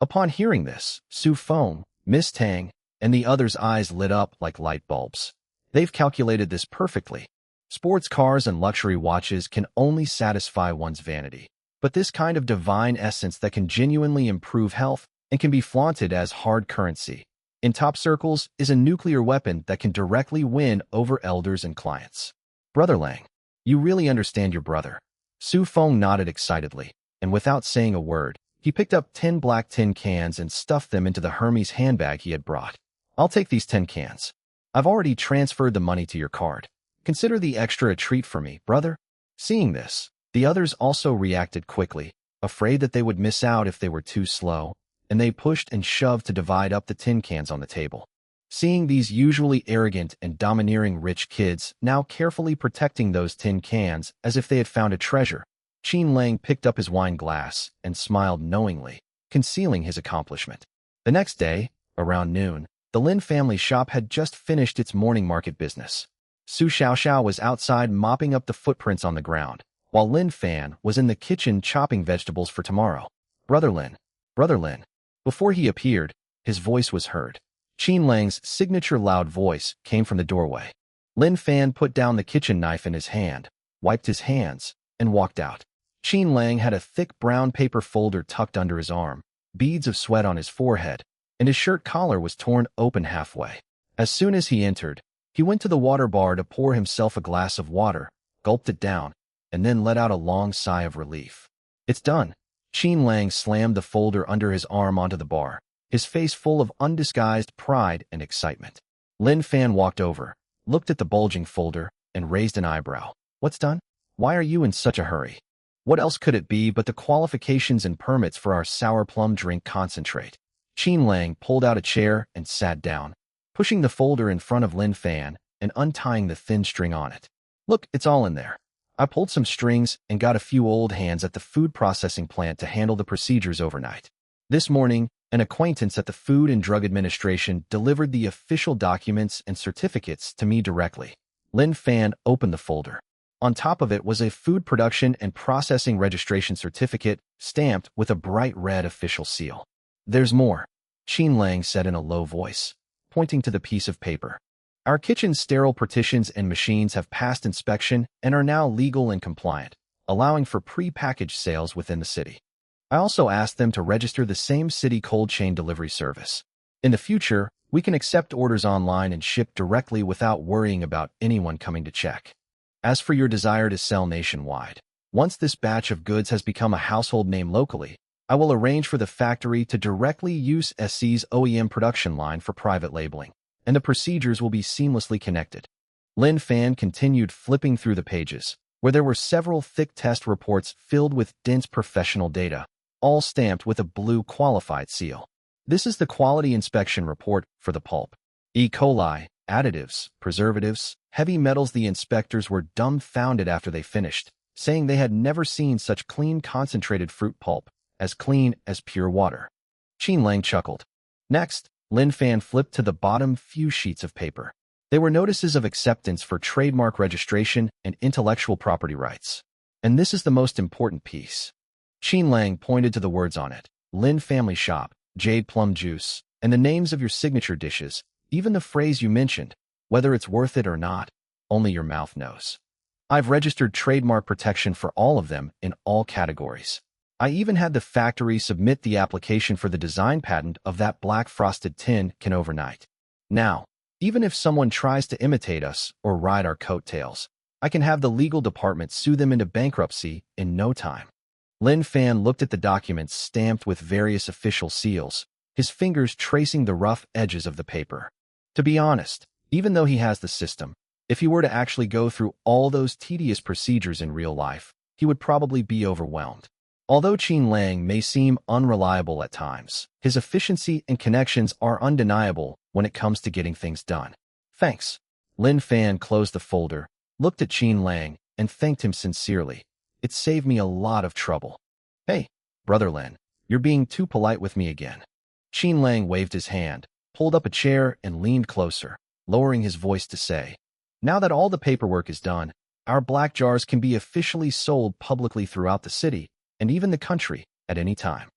Upon hearing this, Su Feng, Miss Tang, and the others' eyes lit up like light bulbs. They've calculated this perfectly. Sports cars and luxury watches can only satisfy one's vanity. But this kind of divine essence that can genuinely improve health and can be flaunted as hard currency in top circles is a nuclear weapon that can directly win over elders and clients. Brother Lang, you really understand your brother. Su Feng nodded excitedly, and without saying a word, he picked up 10 black tin cans and stuffed them into the Hermes handbag he had brought. I'll take these 10 cans. I've already transferred the money to your card. Consider the extra a treat for me, brother. Seeing this, the others also reacted quickly, afraid that they would miss out if they were too slow, and they pushed and shoved to divide up the tin cans on the table. Seeing these usually arrogant and domineering rich kids now carefully protecting those tin cans as if they had found a treasure, Qin Lang picked up his wine glass and smiled knowingly, concealing his accomplishment. The next day, around noon, the Lin family shop had just finished its morning market business. Su Xiaoxiao was outside mopping up the footprints on the ground, while Lin Fan was in the kitchen chopping vegetables for tomorrow. Brother Lin. Brother Lin. Before he appeared, his voice was heard. Qin Lang's signature loud voice came from the doorway. Lin Fan put down the kitchen knife in his hand, wiped his hands, and walked out. Qin Lang had a thick brown paper folder tucked under his arm, beads of sweat on his forehead, and his shirt collar was torn open halfway. As soon as he entered, he went to the water bar to pour himself a glass of water, gulped it down, and then let out a long sigh of relief. It's done. Qin Lang slammed the folder under his arm onto the bar, his face full of undisguised pride and excitement. Lin Fan walked over, looked at the bulging folder, and raised an eyebrow. What's done? Why are you in such a hurry? What else could it be but the qualifications and permits for our sour plum drink concentrate? Qin Lang pulled out a chair and sat down, pushing the folder in front of Lin Fan and untying the thin string on it. Look, it's all in there. I pulled some strings and got a few old hands at the food processing plant to handle the procedures overnight. This morning, an acquaintance at the Food and Drug Administration delivered the official documents and certificates to me directly. Lin Fan opened the folder. On top of it was a food production and processing registration certificate stamped with a bright red official seal. There's more, Qin Lang said in a low voice, pointing to the piece of paper. Our kitchen's sterile partitions and machines have passed inspection and are now legal and compliant, allowing for pre-packaged sales within the city. I also asked them to register the same city cold chain delivery service. In the future, we can accept orders online and ship directly without worrying about anyone coming to check. As for your desire to sell nationwide, once this batch of goods has become a household name locally, I will arrange for the factory to directly use SC's OEM production line for private labeling, and the procedures will be seamlessly connected. Lin Fan continued flipping through the pages, where there were several thick test reports filled with dense professional data, all stamped with a blue qualified seal. This is the quality inspection report for the pulp. E. coli, additives, preservatives, heavy metals. The inspectors were dumbfounded after they finished, saying they had never seen such clean concentrated fruit pulp, as clean as pure water. Qin Lang chuckled. Next, Lin Fan flipped to the bottom few sheets of paper. They were notices of acceptance for trademark registration and intellectual property rights. And this is the most important piece. Qin Lang pointed to the words on it. Lin Family Shop, Jade Plum Juice, and the names of your signature dishes, even the phrase you mentioned, whether it's worth it or not, only your mouth knows. I've registered trademark protection for all of them in all categories. I even had the factory submit the application for the design patent of that black frosted tin can overnight. Now, even if someone tries to imitate us or ride our coattails, I can have the legal department sue them into bankruptcy in no time. Lin Fan looked at the documents stamped with various official seals, his fingers tracing the rough edges of the paper. To be honest, even though he has the system, if he were to actually go through all those tedious procedures in real life, he would probably be overwhelmed. Although Qin Lang may seem unreliable at times, his efficiency and connections are undeniable when it comes to getting things done. Thanks. Lin Fan closed the folder, looked at Qin Lang, and thanked him sincerely. It saved me a lot of trouble. Hey, Brother Lin, you're being too polite with me again. Qin Lang waved his hand, pulled up a chair, and leaned closer, lowering his voice to say, now that all the paperwork is done, our black jars can be officially sold publicly throughout the city, and even the country, at any time.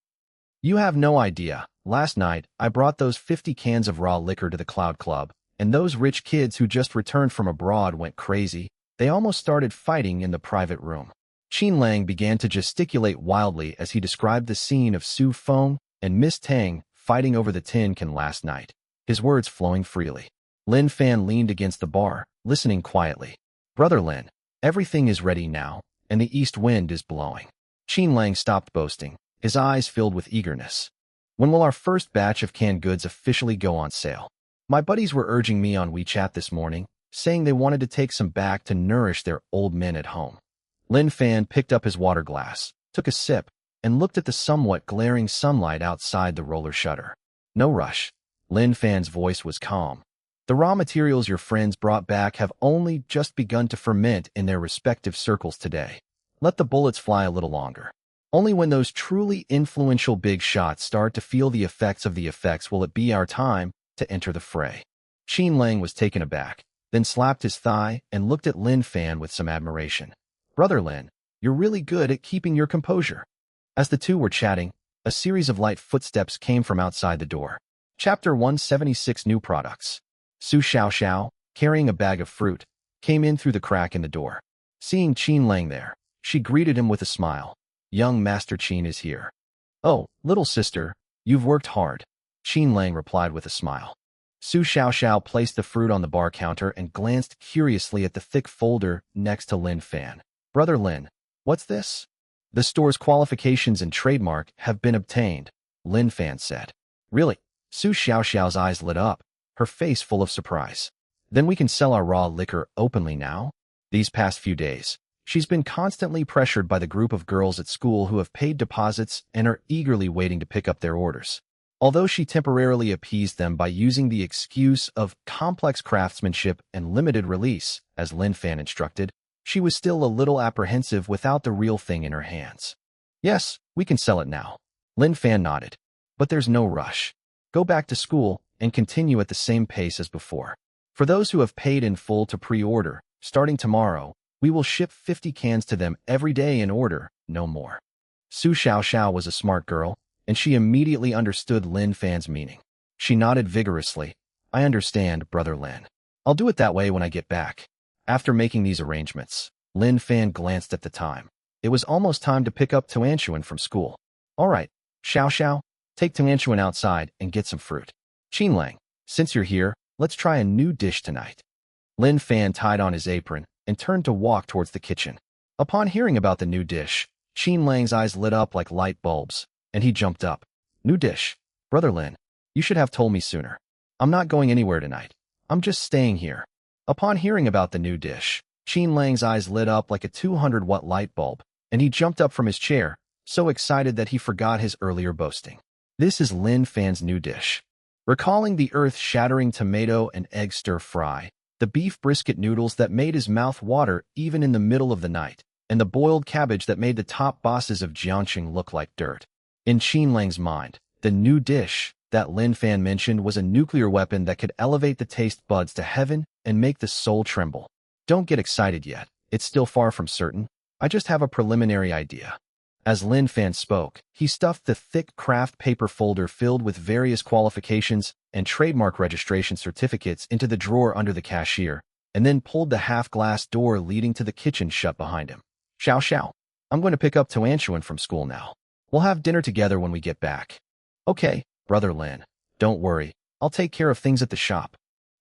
You have no idea. Last night, I brought those 50 cans of raw liquor to the Cloud Club, and those rich kids who just returned from abroad went crazy. They almost started fighting in the private room. Qin Lang began to gesticulate wildly as he described the scene of Su Feng and Miss Tang fighting over the tin can last night, his words flowing freely. Lin Fan leaned against the bar, listening quietly. Brother Lin, everything is ready now, and the east wind is blowing. Qin Lang stopped boasting, his eyes filled with eagerness. When will our first batch of canned goods officially go on sale? My buddies were urging me on WeChat this morning, saying they wanted to take some back to nourish their old men at home. Lin Fan picked up his water glass, took a sip, and looked at the somewhat glaring sunlight outside the roller shutter. No rush. Lin Fan's voice was calm. The raw materials your friends brought back have only just begun to ferment in their respective circles today. Let the bullets fly a little longer. Only when those truly influential big shots start to feel the effects of the effects will it be our time to enter the fray. Qin Lang was taken aback, then slapped his thigh and looked at Lin Fan with some admiration. Brother Lin, you're really good at keeping your composure. As the two were chatting, a series of light footsteps came from outside the door. Chapter 176 New Products. Su Xiaoxiao, carrying a bag of fruit, came in through the crack in the door. Seeing Qin Lang there, she greeted him with a smile. Young Master Qin is here. Oh, little sister, you've worked hard. Qin Lang replied with a smile. Su Xiaoxiao placed the fruit on the bar counter and glanced curiously at the thick folder next to Lin Fan. Brother Lin, what's this? The store's qualifications and trademark have been obtained, Lin Fan said. Really? Su Xiaoxiao's eyes lit up, her face full of surprise. Then we can sell our raw liquor openly now? These past few days, she's been constantly pressured by the group of girls at school who have paid deposits and are eagerly waiting to pick up their orders. Although she temporarily appeased them by using the excuse of complex craftsmanship and limited release, as Lin Fan instructed, she was still a little apprehensive without the real thing in her hands. Yes, we can sell it now. Lin Fan nodded. But there's no rush. Go back to school and continue at the same pace as before. For those who have paid in full to pre-order, starting tomorrow, we will ship 50 cans to them every day in order, no more. Su Xiaoxiao was a smart girl, and she immediately understood Lin Fan's meaning. She nodded vigorously. I understand, Brother Lin. I'll do it that way when I get back. After making these arrangements, Lin Fan glanced at the time. It was almost time to pick up Tuanshuan from school. All right, Xiaoxiao, take Tuanshuan outside and get some fruit. Qin Lang, since you're here, let's try a new dish tonight. Lin Fan tied on his apron and turned to walk towards the kitchen. Upon hearing about the new dish, Qin Lang's eyes lit up like light bulbs, and he jumped up. New dish? Brother Lin, you should have told me sooner. I'm not going anywhere tonight. I'm just staying here. Upon hearing about the new dish, Qin Lang's eyes lit up like a 200-watt light bulb, and he jumped up from his chair, so excited that he forgot his earlier boasting. This is Lin Fan's new dish. Recalling the earth-shattering tomato and egg stir-fry, the beef brisket noodles that made his mouth water even in the middle of the night, and the boiled cabbage that made the top bosses of Jiangqing look like dirt. In Qin Lang's mind, the new dish that Lin Fan mentioned was a nuclear weapon that could elevate the taste buds to heaven and make the soul tremble. Don't get excited yet. It's still far from certain. I just have a preliminary idea. As Lin Fan spoke, he stuffed the thick craft paper folder filled with various qualifications and trademark registration certificates into the drawer under the cashier, and then pulled the half-glass door leading to the kitchen shut behind him. Xiao, I'm going to pick up Tuanshuan from school now. We'll have dinner together when we get back. Okay, Brother Lin. Don't worry. I'll take care of things at the shop.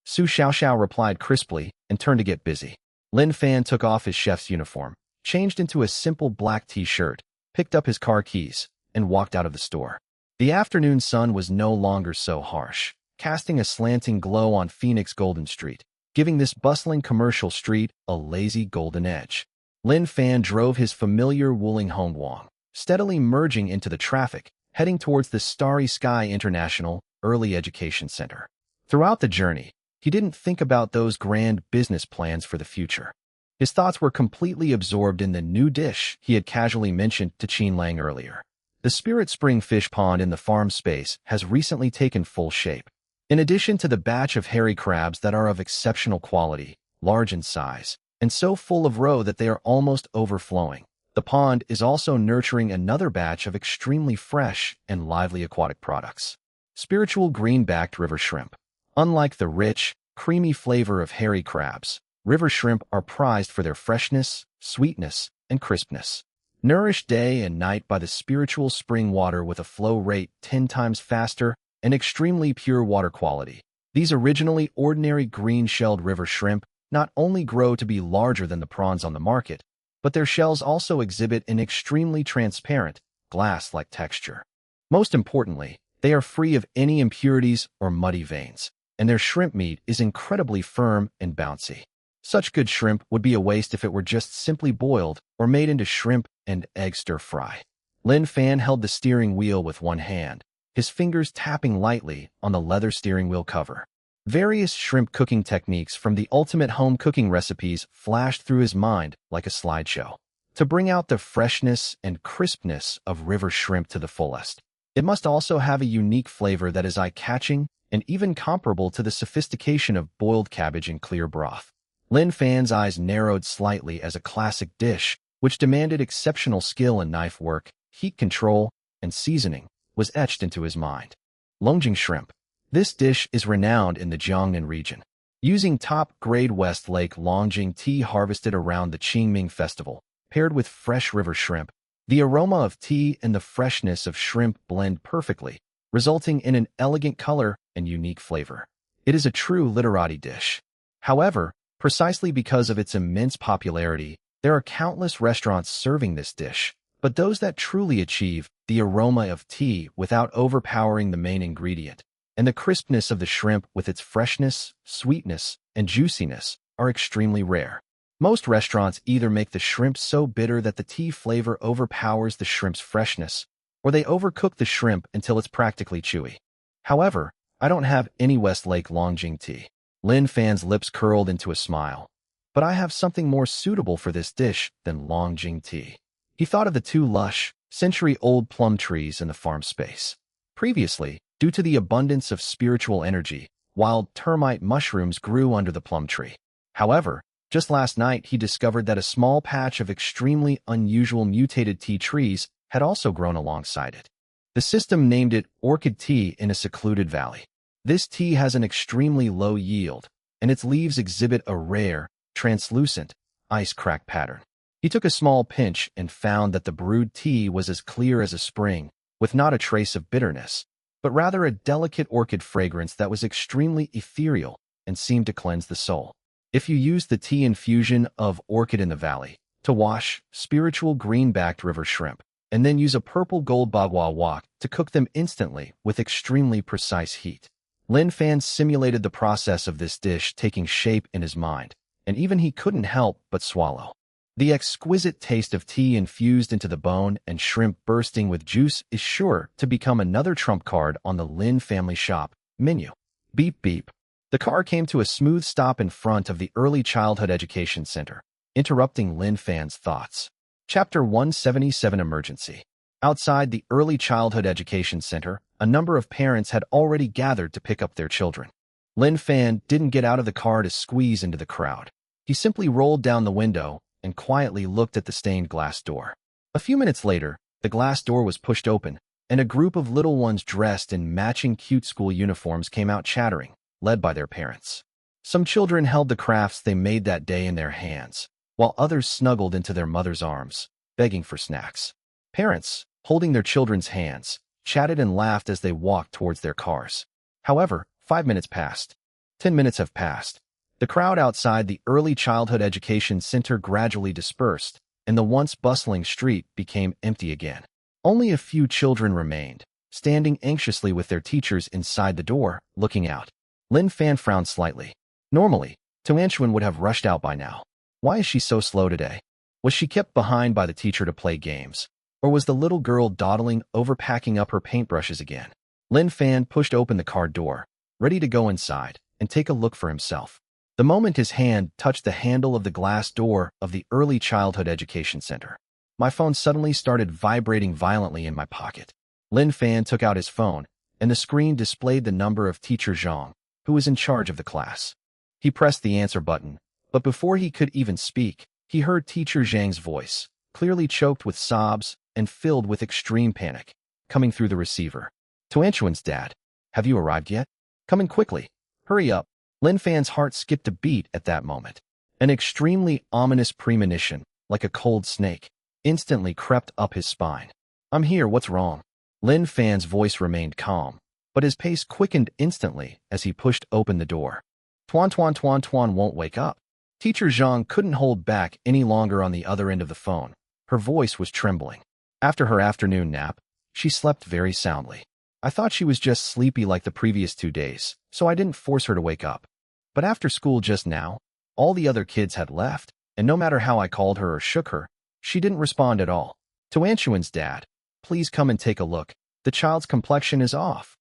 Su Xiaoxiao replied crisply and turned to get busy. Lin Fan took off his chef's uniform, changed into a simple black t-shirt, picked up his car keys, and walked out of the store. The afternoon sun was no longer so harsh, casting a slanting glow on Phoenix Golden Street, giving this bustling commercial street a lazy golden edge. Lin Fan drove his familiar Wuling Hongguang, steadily merging into the traffic, heading towards the Starry Sky International Early Education Center. Throughout the journey, he didn't think about those grand business plans for the future. His thoughts were completely absorbed in the new dish he had casually mentioned to Qin Lang earlier. The Spirit Spring fish pond in the farm space has recently taken full shape. In addition to the batch of hairy crabs that are of exceptional quality, large in size, and so full of roe that they are almost overflowing, the pond is also nurturing another batch of extremely fresh and lively aquatic products. Spiritual green-backed river shrimp. Unlike the rich, creamy flavor of hairy crabs. River shrimp are prized for their freshness, sweetness, and crispness. Nourished day and night by the spiritual spring water with a flow rate 10 times faster and extremely pure water quality. These originally ordinary green-shelled river shrimp not only grow to be larger than the prawns on the market, but their shells also exhibit an extremely transparent, glass-like texture. Most importantly, they are free of any impurities or muddy veins, and their shrimp meat is incredibly firm and bouncy. Such good shrimp would be a waste if it were just simply boiled or made into shrimp and egg stir-fry. Lin Fan held the steering wheel with one hand, his fingers tapping lightly on the leather steering wheel cover. Various shrimp cooking techniques from the ultimate home cooking recipes flashed through his mind like a slideshow. To bring out the freshness and crispness of river shrimp to the fullest, it must also have a unique flavor that is eye-catching and even comparable to the sophistication of boiled cabbage in clear broth. Lin Fan's eyes narrowed slightly as a classic dish, which demanded exceptional skill in knife work, heat control, and seasoning, was etched into his mind. Longjing shrimp. This dish is renowned in the Jiangnan region. Using top-grade West Lake Longjing tea harvested around the Qingming Festival, paired with fresh river shrimp, the aroma of tea and the freshness of shrimp blend perfectly, resulting in an elegant color and unique flavor. It is a true literati dish. However, precisely because of its immense popularity, there are countless restaurants serving this dish, but those that truly achieve the aroma of tea without overpowering the main ingredient, and the crispness of the shrimp with its freshness, sweetness, and juiciness, are extremely rare. Most restaurants either make the shrimp so bitter that the tea flavor overpowers the shrimp's freshness, or they overcook the shrimp until it's practically chewy. However, I don't have any Westlake Longjing tea. Lin Fan's lips curled into a smile. But I have something more suitable for this dish than Longjing tea. He thought of the two lush, century-old plum trees in the farm space. Previously, due to the abundance of spiritual energy, wild termite mushrooms grew under the plum tree. However, just last night he discovered that a small patch of extremely unusual mutated tea trees had also grown alongside it. The system named it orchid tea in a secluded valley. This tea has an extremely low yield, and its leaves exhibit a rare, translucent, ice crack pattern. He took a small pinch and found that the brewed tea was as clear as a spring, with not a trace of bitterness, but rather a delicate orchid fragrance that was extremely ethereal and seemed to cleanse the soul. If you use the tea infusion of orchid in the valley to wash spiritual green-backed river shrimp, and then use a purple gold bagua wok to cook them instantly with extremely precise heat. Lin Fan simulated the process of this dish taking shape in his mind, and even he couldn't help but swallow. The exquisite taste of tea infused into the bone and shrimp bursting with juice is sure to become another trump card on the Lin family shop menu. Beep beep. The car came to a smooth stop in front of the Early Childhood Education Center, interrupting Lin Fan's thoughts. Chapter 177 Emergency. Outside the Early Childhood Education Center, a number of parents had already gathered to pick up their children. Lin Fan didn't get out of the car to squeeze into the crowd. He simply rolled down the window and quietly looked at the stained glass door. A few minutes later, the glass door was pushed open, and a group of little ones dressed in matching cute school uniforms came out chattering, led by their parents. Some children held the crafts they made that day in their hands, while others snuggled into their mother's arms, begging for snacks. Parents, holding their children's hands, chatted and laughed as they walked towards their cars. However, 5 minutes passed. 10 minutes have passed. The crowd outside the Early Childhood Education Center gradually dispersed, and the once bustling street became empty again. Only a few children remained, standing anxiously with their teachers inside the door, looking out. Lin Fan frowned slightly. Normally, Tuanchuan would have rushed out by now. Why is she so slow today? Was she kept behind by the teacher to play games? Or was the little girl dawdling over packing up her paintbrushes again? Lin Fan pushed open the car door, ready to go inside and take a look for himself. The moment his hand touched the handle of the glass door of the Early Childhood Education Center, my phone suddenly started vibrating violently in my pocket. Lin Fan took out his phone, and the screen displayed the number of Teacher Zhang, who was in charge of the class. He pressed the answer button, but before he could even speak, he heard Teacher Zhang's voice, clearly choked with sobs and filled with extreme panic, coming through the receiver. Tuanchuan's dad, have you arrived yet? Come in quickly. Hurry up. Lin Fan's heart skipped a beat at that moment. An extremely ominous premonition, like a cold snake, instantly crept up his spine. I'm here, what's wrong? Lin Fan's voice remained calm, but his pace quickened instantly as he pushed open the door. Tuan Tuan Tuan Tuan won't wake up. Teacher Zhang couldn't hold back any longer on the other end of the phone. Her voice was trembling. After her afternoon nap, she slept very soundly. I thought she was just sleepy like the previous 2 days, so I didn't force her to wake up. But after school just now, all the other kids had left, and no matter how I called her or shook her, she didn't respond at all. To Anshuan's dad, please come and take a look. The child's complexion is off.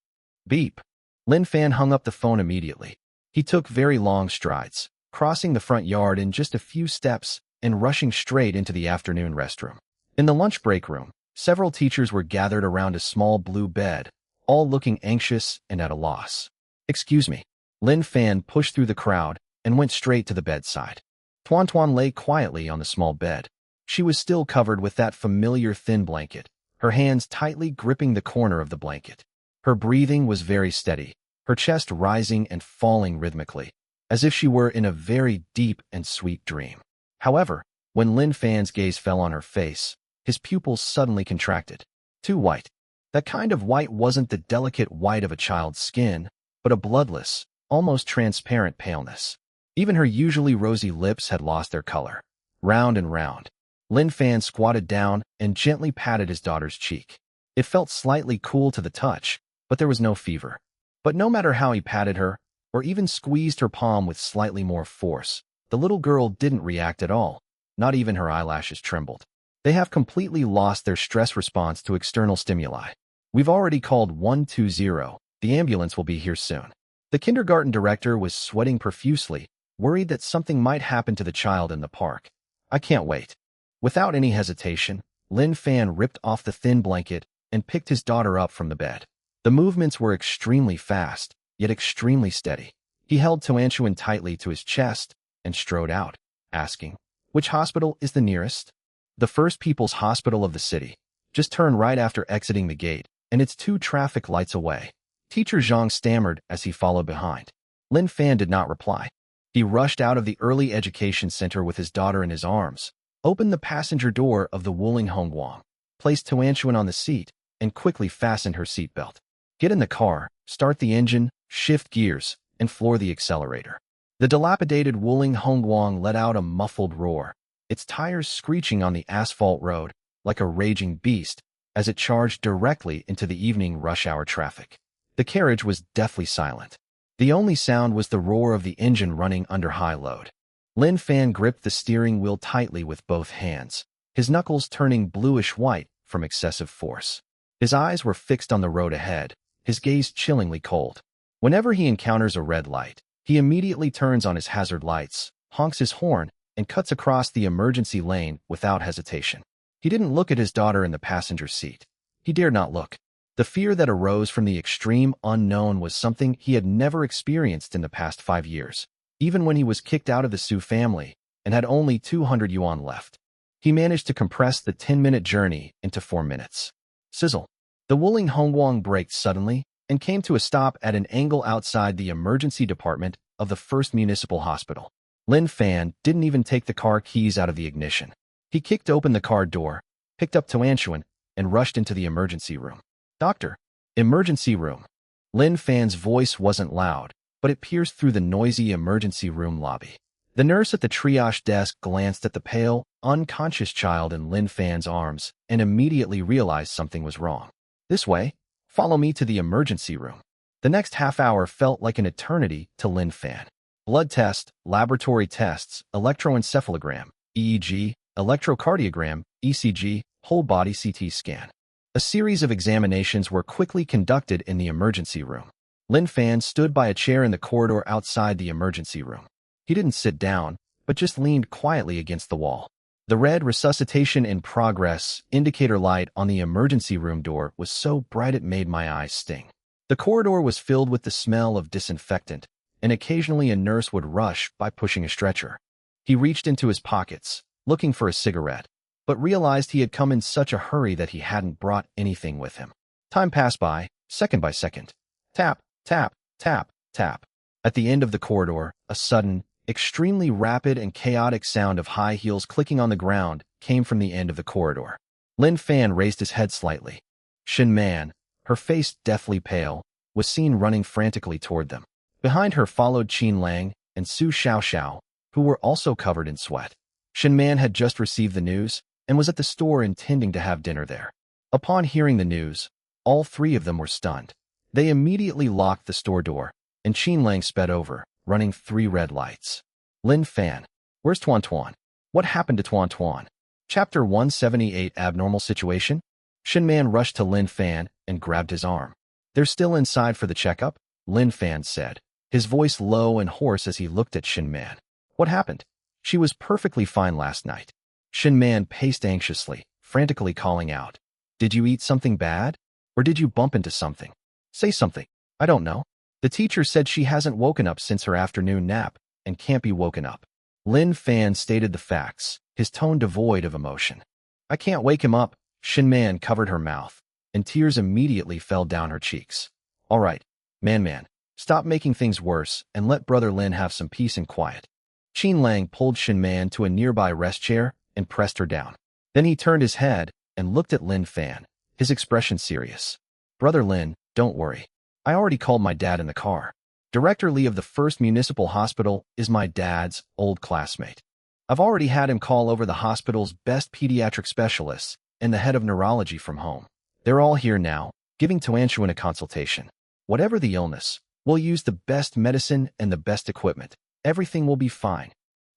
Beep. Lin Fan hung up the phone immediately. He took very long strides, crossing the front yard in just a few steps and rushing straight into the afternoon restroom. In the lunch break room, several teachers were gathered around a small blue bed, all looking anxious and at a loss. Excuse me. Lin Fan pushed through the crowd and went straight to the bedside. Tuan Tuan lay quietly on the small bed. She was still covered with that familiar thin blanket, her hands tightly gripping the corner of the blanket. Her breathing was very steady, her chest rising and falling rhythmically, as if she were in a very deep and sweet dream. However, when Lin Fan's gaze fell on her face, his pupils suddenly contracted. Too white. That kind of white wasn't the delicate white of a child's skin, but a bloodless, almost transparent paleness. Even her usually rosy lips had lost their color. Round and round. Lin Fan squatted down and gently patted his daughter's cheek. It felt slightly cool to the touch, but there was no fever. But no matter how he patted her, or even squeezed her palm with slightly more force, the little girl didn't react at all. Not even her eyelashes trembled. They have completely lost their stress response to external stimuli. We've already called 120. The ambulance will be here soon. The kindergarten director was sweating profusely, worried that something might happen to the child in the park. I can't wait. Without any hesitation, Lin Fan ripped off the thin blanket and picked his daughter up from the bed. The movements were extremely fast, yet extremely steady. He held Anshuan tightly to his chest and strode out, asking, "Which hospital is the nearest?" "The First People's Hospital of the city. Just turn right after exiting the gate, and it's 2 traffic lights away." Teacher Zhang stammered as he followed behind. Lin Fan did not reply. He rushed out of the early education center with his daughter in his arms, opened the passenger door of the Wuling Hongguang, placed Anshuan on the seat, and quickly fastened her seatbelt. "Get in the car, start the engine, shift gears, and floor the accelerator." The dilapidated Wuling Hongguang let out a muffled roar, its tires screeching on the asphalt road like a raging beast as it charged directly into the evening rush hour traffic. The carriage was deathly silent. The only sound was the roar of the engine running under high load. Lin Fan gripped the steering wheel tightly with both hands, his knuckles turning bluish-white from excessive force. His eyes were fixed on the road ahead, his gaze chillingly cold. Whenever he encounters a red light, he immediately turns on his hazard lights, honks his horn, and cuts across the emergency lane without hesitation. He didn't look at his daughter in the passenger seat. He dared not look. The fear that arose from the extreme unknown was something he had never experienced in the past 5 years, even when he was kicked out of the Su family and had only 200 yuan left. He managed to compress the 10-minute journey into 4 minutes. Sizzle. The Wuling Hongguang braked suddenly and came to a stop at an angle outside the emergency department of the First Municipal Hospital. Lin Fan didn't even take the car keys out of the ignition. He kicked open the car door, picked up Anshuan, and rushed into the emergency room. "Doctor." "Emergency room." Lin Fan's voice wasn't loud, but it pierced through the noisy emergency room lobby. The nurse at the triage desk glanced at the pale, unconscious child in Lin Fan's arms and immediately realized something was wrong. "This way. Follow me to the emergency room." The next half hour felt like an eternity to Lin Fan. Blood test, laboratory tests, electroencephalogram, EEG, electrocardiogram, ECG, whole body CT scan. A series of examinations were quickly conducted in the emergency room. Lin Fan stood by a chair in the corridor outside the emergency room. He didn't sit down, but just leaned quietly against the wall. The red resuscitation in progress indicator light on the emergency room door was so bright it made my eyes sting. The corridor was filled with the smell of disinfectant, and occasionally a nurse would rush by pushing a stretcher. He reached into his pockets, looking for a cigarette, but realized he had come in such a hurry that he hadn't brought anything with him. Time passed by, second by second. Tap, tap, tap, tap. At the end of the corridor, a sudden, extremely rapid and chaotic sound of high heels clicking on the ground came from the end of the corridor. Lin Fan raised his head slightly. Shin Man, her face deathly pale, was seen running frantically toward them. Behind her followed Qin Lang and Su Xiaoxiao, who were also covered in sweat. Shin Man had just received the news and was at the store intending to have dinner there. Upon hearing the news, all three of them were stunned. They immediately locked the store door, and Qin Lang sped over, running 3 red lights. Lin Fan, where's Tuan Tuan? What happened to Tuan Tuan? Chapter 178 Abnormal Situation? Shin Man rushed to Lin Fan and grabbed his arm. They're still inside for the checkup? Lin Fan said, his voice low and hoarse as he looked at Shin Man. What happened? She was perfectly fine last night. Shin Man paced anxiously, frantically calling out. Did you eat something bad? Or did you bump into something? Say something. I don't know. The teacher said she hasn't woken up since her afternoon nap and can't be woken up. Lin Fan stated the facts, his tone devoid of emotion. I can't wake him up. Shin Man covered her mouth, and tears immediately fell down her cheeks. All right, Man, stop making things worse and let Brother Lin have some peace and quiet. Qin Lang pulled Shin Man to a nearby rest chair and pressed her down. Then he turned his head and looked at Lin Fan, his expression serious. Brother Lin, don't worry. I already called my dad in the car. Director Lee of the First Municipal Hospital is my dad's old classmate. I've already had him call over the hospital's best pediatric specialists and the head of neurology from home. They're all here now, giving Tuanshuan a consultation. Whatever the illness, we'll use the best medicine and the best equipment. Everything will be fine.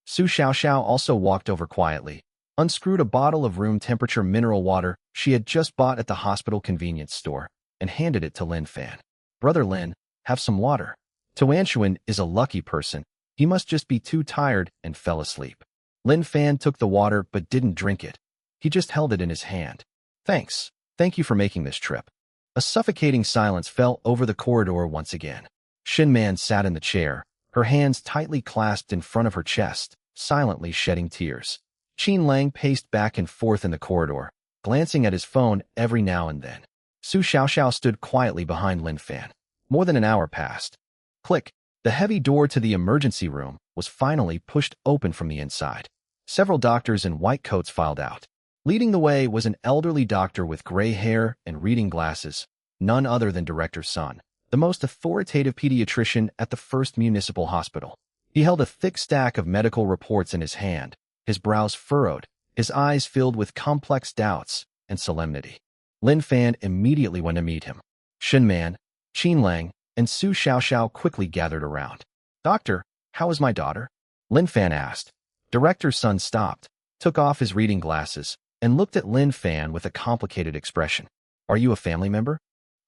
Su Xiaoxiao also walked over quietly, unscrewed a bottle of room-temperature mineral water she had just bought at the hospital convenience store, and handed it to Lin Fan. Brother Lin, have some water. Tuanshuan is a lucky person. He must just be too tired and fell asleep. Lin Fan took the water but didn't drink it. He just held it in his hand. Thanks. Thank you for making this trip. A suffocating silence fell over the corridor once again. Shin Man sat in the chair, her hands tightly clasped in front of her chest, silently shedding tears. Qin Lang paced back and forth in the corridor, glancing at his phone every now and then. Su Xiaoxiao stood quietly behind Lin Fan. More than an hour passed. Click. The heavy door to the emergency room was finally pushed open from the inside. Several doctors in white coats filed out. Leading the way was an elderly doctor with gray hair and reading glasses, none other than Director Sun, the most authoritative pediatrician at the First Municipal Hospital. He held a thick stack of medical reports in his hand, his brows furrowed, his eyes filled with complex doubts and solemnity. Lin Fan immediately went to meet him. Shin Man, Qin Lang, and Su Xiaoxiao quickly gathered around. Doctor, how is my daughter? Lin Fan asked. Director Sun stopped, took off his reading glasses, and looked at Lin Fan with a complicated expression. Are you a family member?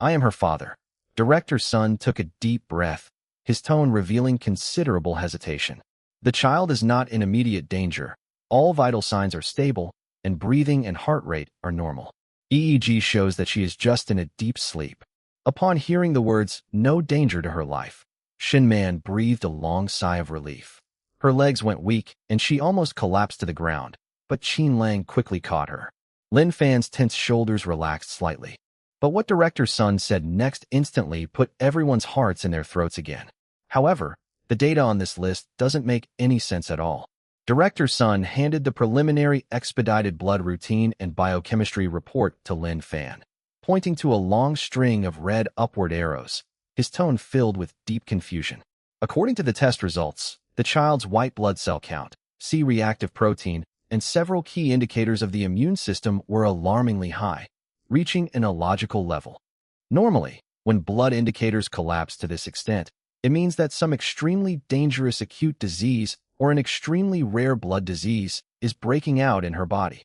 I am her father. Director Sun took a deep breath, his tone revealing considerable hesitation. The child is not in immediate danger. All vital signs are stable, and breathing and heart rate are normal. EEG shows that she is just in a deep sleep. Upon hearing the words, no danger to her life, Shin Man breathed a long sigh of relief. Her legs went weak, and she almost collapsed to the ground, but Qin Lang quickly caught her. Lin Fan's tense shoulders relaxed slightly. But what Director Sun said next instantly put everyone's hearts in their throats again. However, the data on this list doesn't make any sense at all. Director Sun handed the preliminary expedited blood routine and biochemistry report to Lin Fan, pointing to a long string of red upward arrows, his tone filled with deep confusion. According to the test results, the child's white blood cell count, C-reactive protein, and several key indicators of the immune system were alarmingly high, reaching an illogical level. Normally, when blood indicators collapse to this extent, it means that some extremely dangerous acute disease or an extremely rare blood disease is breaking out in her body.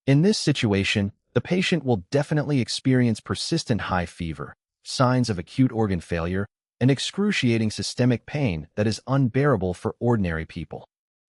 In this situation, the patient will definitely experience persistent high fever, signs of acute organ failure, and excruciating systemic pain that is unbearable for ordinary people.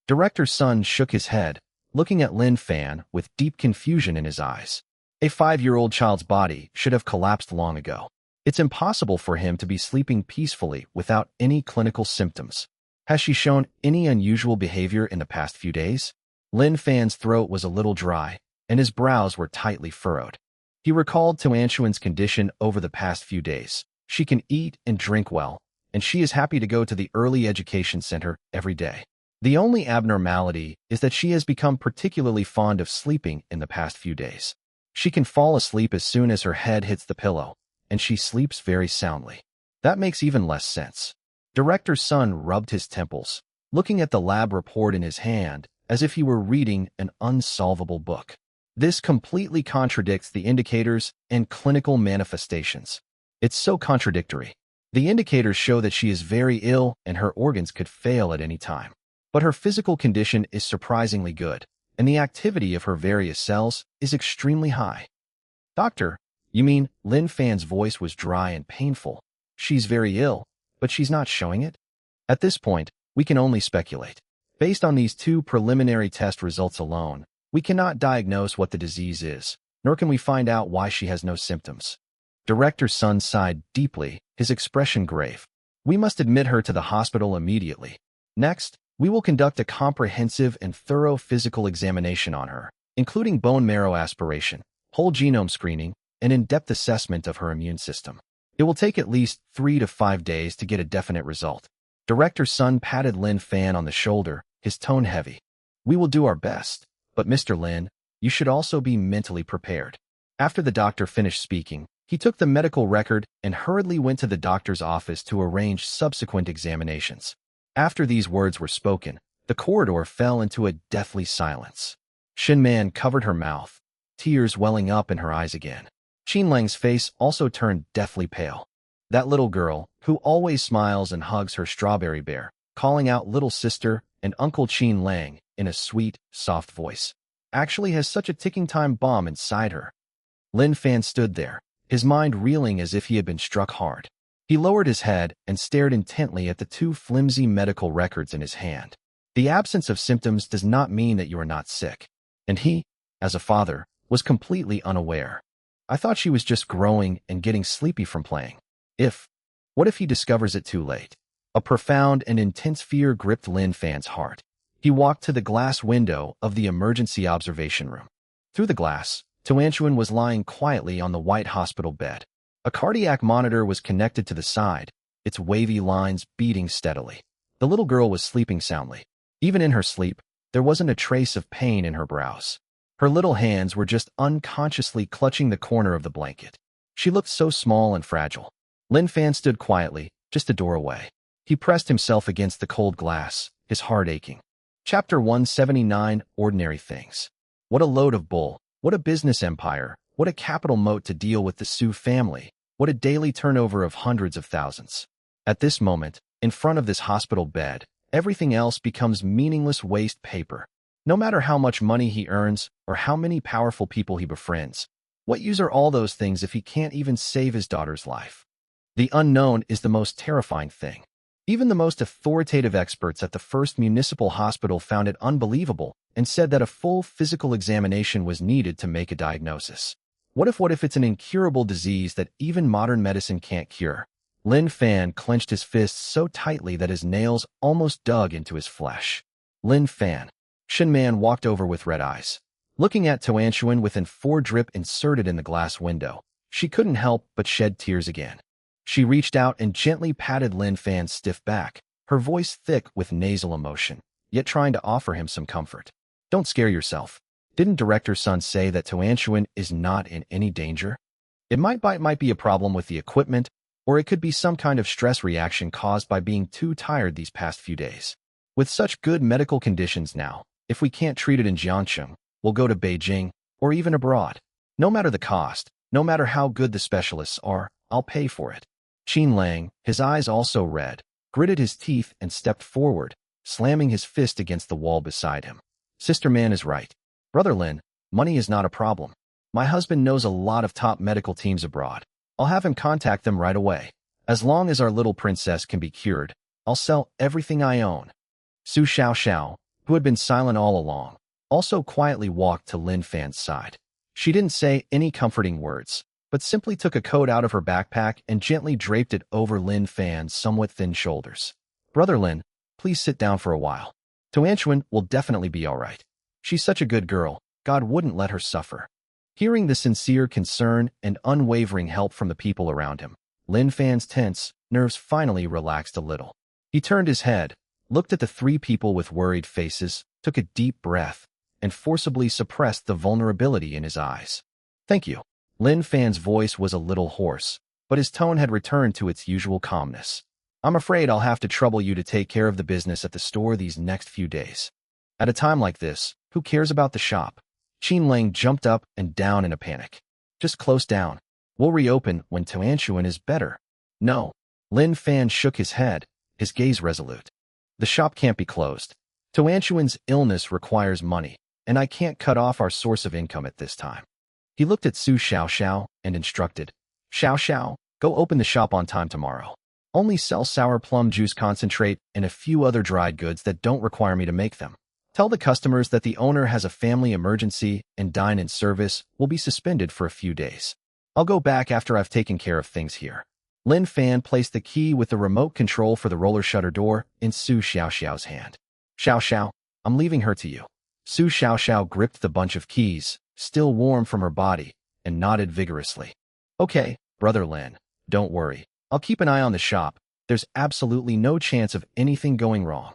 Director Sun shook his head, looking at Lin Fan with deep confusion in his eyes. A 5-year-old child's body should have collapsed long ago. It's impossible for him to be sleeping peacefully without any clinical symptoms. Has she shown any unusual behavior in the past few days? Lin Fan's throat was a little dry, and his brows were tightly furrowed. He recalled Tuanshuan's condition over the past few days. She can eat and drink well, and she is happy to go to the early education center every day. The only abnormality is that she has become particularly fond of sleeping in the past few days. She can fall asleep as soon as her head hits the pillow, and she sleeps very soundly. That makes even less sense. Director Sun rubbed his temples, looking at the lab report in his hand as if he were reading an unsolvable book. This completely contradicts the indicators and clinical manifestations. It's so contradictory. The indicators show that she is very ill and her organs could fail at any time. But her physical condition is surprisingly good, and the activity of her various cells is extremely high. Doctor, you mean? Lin Fan's voice was dry and painful. She's very ill, but she's not showing it? At this point, we can only speculate. Based on these two preliminary test results alone, we cannot diagnose what the disease is, nor can we find out why she has no symptoms. Director Sun sighed deeply, his expression grave. We must admit her to the hospital immediately. Next, we will conduct a comprehensive and thorough physical examination on her, including bone marrow aspiration, whole genome screening, and in-depth assessment of her immune system. It will take at least 3 to 5 days to get a definite result. Director Sun patted Lin Fan on the shoulder, his tone heavy. We will do our best, but Mr. Lin, you should also be mentally prepared. After the doctor finished speaking, he took the medical record and hurriedly went to the doctor's office to arrange subsequent examinations. After these words were spoken, the corridor fell into a deathly silence. Shin Man covered her mouth, tears welling up in her eyes again. Qin Lang's face also turned deathly pale. That little girl, who always smiles and hugs her strawberry bear, calling out little sister and Uncle Qin Lang in a sweet, soft voice, actually has such a ticking time bomb inside her. Lin Fan stood there, his mind reeling as if he had been struck hard. He lowered his head and stared intently at the two flimsy medical records in his hand. The absence of symptoms does not mean that you are not sick. And he, as a father, was completely unaware. I thought she was just growing and getting sleepy from playing. What if he discovers it too late? A profound and intense fear gripped Lin Fan's heart. He walked to the glass window of the emergency observation room. Through the glass, Tuanchuan was lying quietly on the white hospital bed. A cardiac monitor was connected to the side, its wavy lines beating steadily. The little girl was sleeping soundly. Even in her sleep, there wasn't a trace of pain in her brows. Her little hands were just unconsciously clutching the corner of the blanket. She looked so small and fragile. Lin Fan stood quietly, just a door away. He pressed himself against the cold glass, his heart aching. Chapter 179, Ordinary Things. What a load of bull. What a business empire. What a capital moat to deal with the Su family. What a daily turnover of hundreds of thousands. At this moment, in front of this hospital bed, everything else becomes meaningless waste paper. No matter how much money he earns or how many powerful people he befriends, what use are all those things if he can't even save his daughter's life? The unknown is the most terrifying thing. Even the most authoritative experts at the first municipal hospital found it unbelievable and said that a full physical examination was needed to make a diagnosis. What if it's an incurable disease that even modern medicine can't cure? Lin Fan clenched his fists so tightly that his nails almost dug into his flesh. Lin Fan. Shin Man walked over with red eyes. Looking at Tuanchuan with an 4 drip inserted in the glass window, she couldn't help but shed tears again. She reached out and gently patted Lin Fan's stiff back, her voice thick with nasal emotion, yet trying to offer him some comfort. Don't scare yourself. Didn't Director Sun say that Tuanchuan is not in any danger? It might be a problem with the equipment, or it could be some kind of stress reaction caused by being too tired these past few days. With such good medical conditions now, if we can't treat it in Jiangcheng, we'll go to Beijing, or even abroad. No matter the cost, no matter how good the specialists are, I'll pay for it. Qin Lang, his eyes also red, gritted his teeth and stepped forward, slamming his fist against the wall beside him. Sister Man is right. Brother Lin, money is not a problem. My husband knows a lot of top medical teams abroad. I'll have him contact them right away. As long as our little princess can be cured, I'll sell everything I own. Su Xiao, who had been silent all along, also quietly walked to Lin Fan's side. She didn't say any comforting words, but simply took a coat out of her backpack and gently draped it over Lin Fan's somewhat thin shoulders. Brother Lin, please sit down for a while. Tuanchuan will definitely be all right. She's such a good girl, God wouldn't let her suffer. Hearing the sincere concern and unwavering help from the people around him, Lin Fan's tense nerves finally relaxed a little. He turned his head, looked at the three people with worried faces, took a deep breath, and forcibly suppressed the vulnerability in his eyes. "Thank you." Lin Fan's voice was a little hoarse, but his tone had returned to its usual calmness. "I'm afraid I'll have to trouble you to take care of the business at the store these next few days. At a time like this, who cares about the shop?" Qin Lang jumped up and down in a panic. "Just close down. We'll reopen when Tuanshuan is better." "No." Lin Fan shook his head, his gaze resolute. "The shop can't be closed. Tuanshuan's illness requires money, and I can't cut off our source of income at this time." He looked at Su Xiaoxiao and instructed, "Xiaoxiao, go open the shop on time tomorrow. Only sell sour plum juice concentrate and a few other dried goods that don't require me to make them. Tell the customers that the owner has a family emergency and dine-in service will be suspended for a few days. I'll go back after I've taken care of things here." Lin Fan placed the key with the remote control for the roller shutter door in Su Xiaoxiao's hand. "Xiaoxiao, I'm leaving her to you." Su Xiaoxiao gripped the bunch of keys, still warm from her body, and nodded vigorously. "Okay, Brother Lin, don't worry. I'll keep an eye on the shop. There's absolutely no chance of anything going wrong."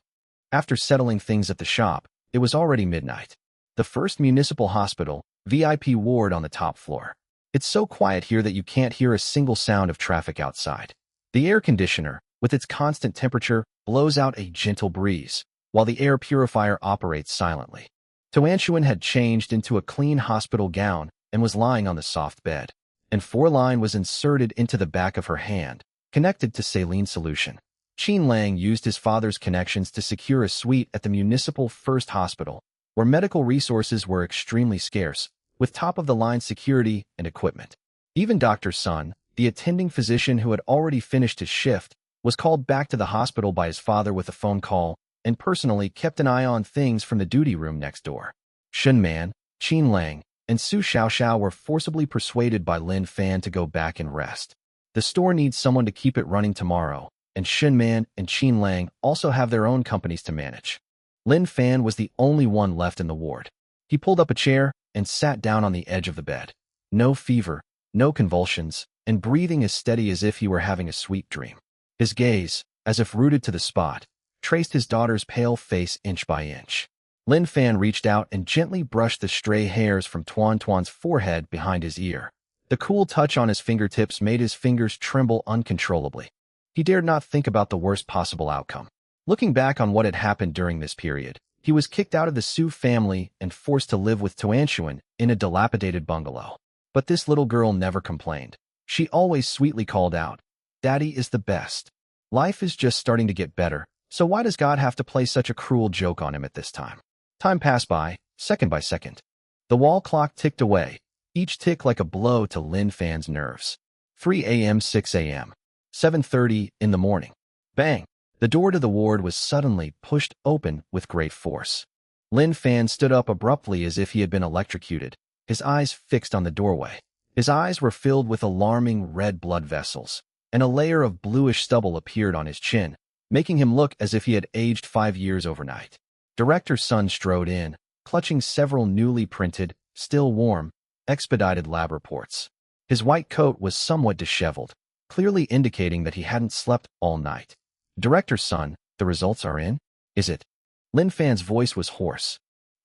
After settling things at the shop, it was already midnight. The first municipal hospital, VIP ward on the top floor. It's so quiet here that you can't hear a single sound of traffic outside. The air conditioner, with its constant temperature, blows out a gentle breeze, while the air purifier operates silently. Tuanshuan had changed into a clean hospital gown and was lying on the soft bed. And Four-line was inserted into the back of her hand, connected to saline solution. Qin Lang used his father's connections to secure a suite at the municipal first hospital, where medical resources were extremely scarce, with top-of-the-line security and equipment. Even Dr. Sun, the attending physician who had already finished his shift, was called back to the hospital by his father with a phone call and personally kept an eye on things from the duty room next door. Shun Man, Qin Lang, and Su Xiaoxiao were forcibly persuaded by Lin Fan to go back and rest. The store needs someone to keep it running tomorrow, and Shun Man and Qin Lang also have their own companies to manage. Lin Fan was the only one left in the ward. He pulled up a chair and sat down on the edge of the bed. No fever, no convulsions, and breathing as steady as if he were having a sweet dream. His gaze, as if rooted to the spot, traced his daughter's pale face inch by inch. Lin Fan reached out and gently brushed the stray hairs from Tuan's forehead behind his ear. The cool touch on his fingertips made his fingers tremble uncontrollably. He dared not think about the worst possible outcome. Looking back on what had happened during this period, he was kicked out of the Su family and forced to live with Tuanshuan in a dilapidated bungalow. But this little girl never complained. She always sweetly called out, "Daddy is the best. Life is just starting to get better, so why does God have to play such a cruel joke on him at this time?" Time passed by, second by second. The wall clock ticked away, each tick like a blow to Lin Fan's nerves. 3 a.m., 6 a.m., 7:30 in the morning. Bang! The door to the ward was suddenly pushed open with great force. Lin Fan stood up abruptly as if he had been electrocuted, his eyes fixed on the doorway. His eyes were filled with alarming red blood vessels, and a layer of bluish stubble appeared on his chin, making him look as if he had aged 5 years overnight. Director Sun strode in, clutching several newly printed, still warm, expedited lab reports. His white coat was somewhat disheveled, clearly indicating that he hadn't slept all night. "Director Sun, the results are in? Is it?" Lin Fan's voice was hoarse.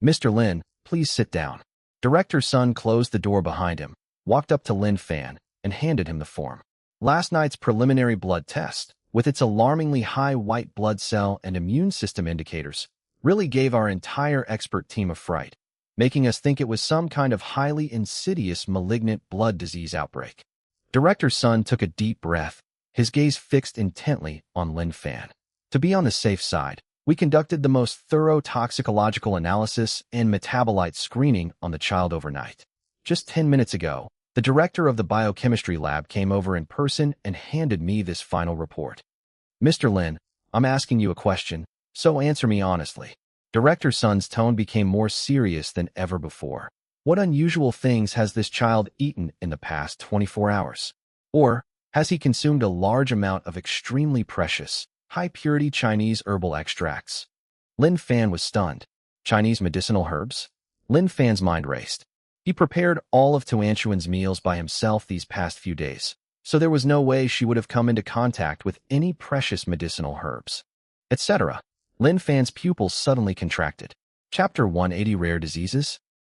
"Mr. Lin, please sit down." Director Sun closed the door behind him, walked up to Lin Fan, and handed him the form. Last night's preliminary blood test, with its alarmingly high white blood cell and immune system indicators, really gave our entire expert team a fright, making us think it was some kind of highly insidious malignant blood disease outbreak. Director Sun took a deep breath, his gaze fixed intently on Lin Fan. "To be on the safe side, we conducted the most thorough toxicological analysis and metabolite screening on the child overnight. Just 10 minutes ago, the director of the biochemistry lab came over in person and handed me this final report. Mr. Lin, I'm asking you a question, so answer me honestly." Director Sun's tone became more serious than ever before. "What unusual things has this child eaten in the past 24 hours? Or has he consumed a large amount of extremely precious, high-purity Chinese herbal extracts?" Lin Fan was stunned. Chinese medicinal herbs? Lin Fan's mind raced. He prepared all of Tuanshuan's meals by himself these past few days, so there was no way she would have come into contact with any precious medicinal herbs, etc. Lin Fan's pupils suddenly contracted. Chapter 180 Rare Diseases.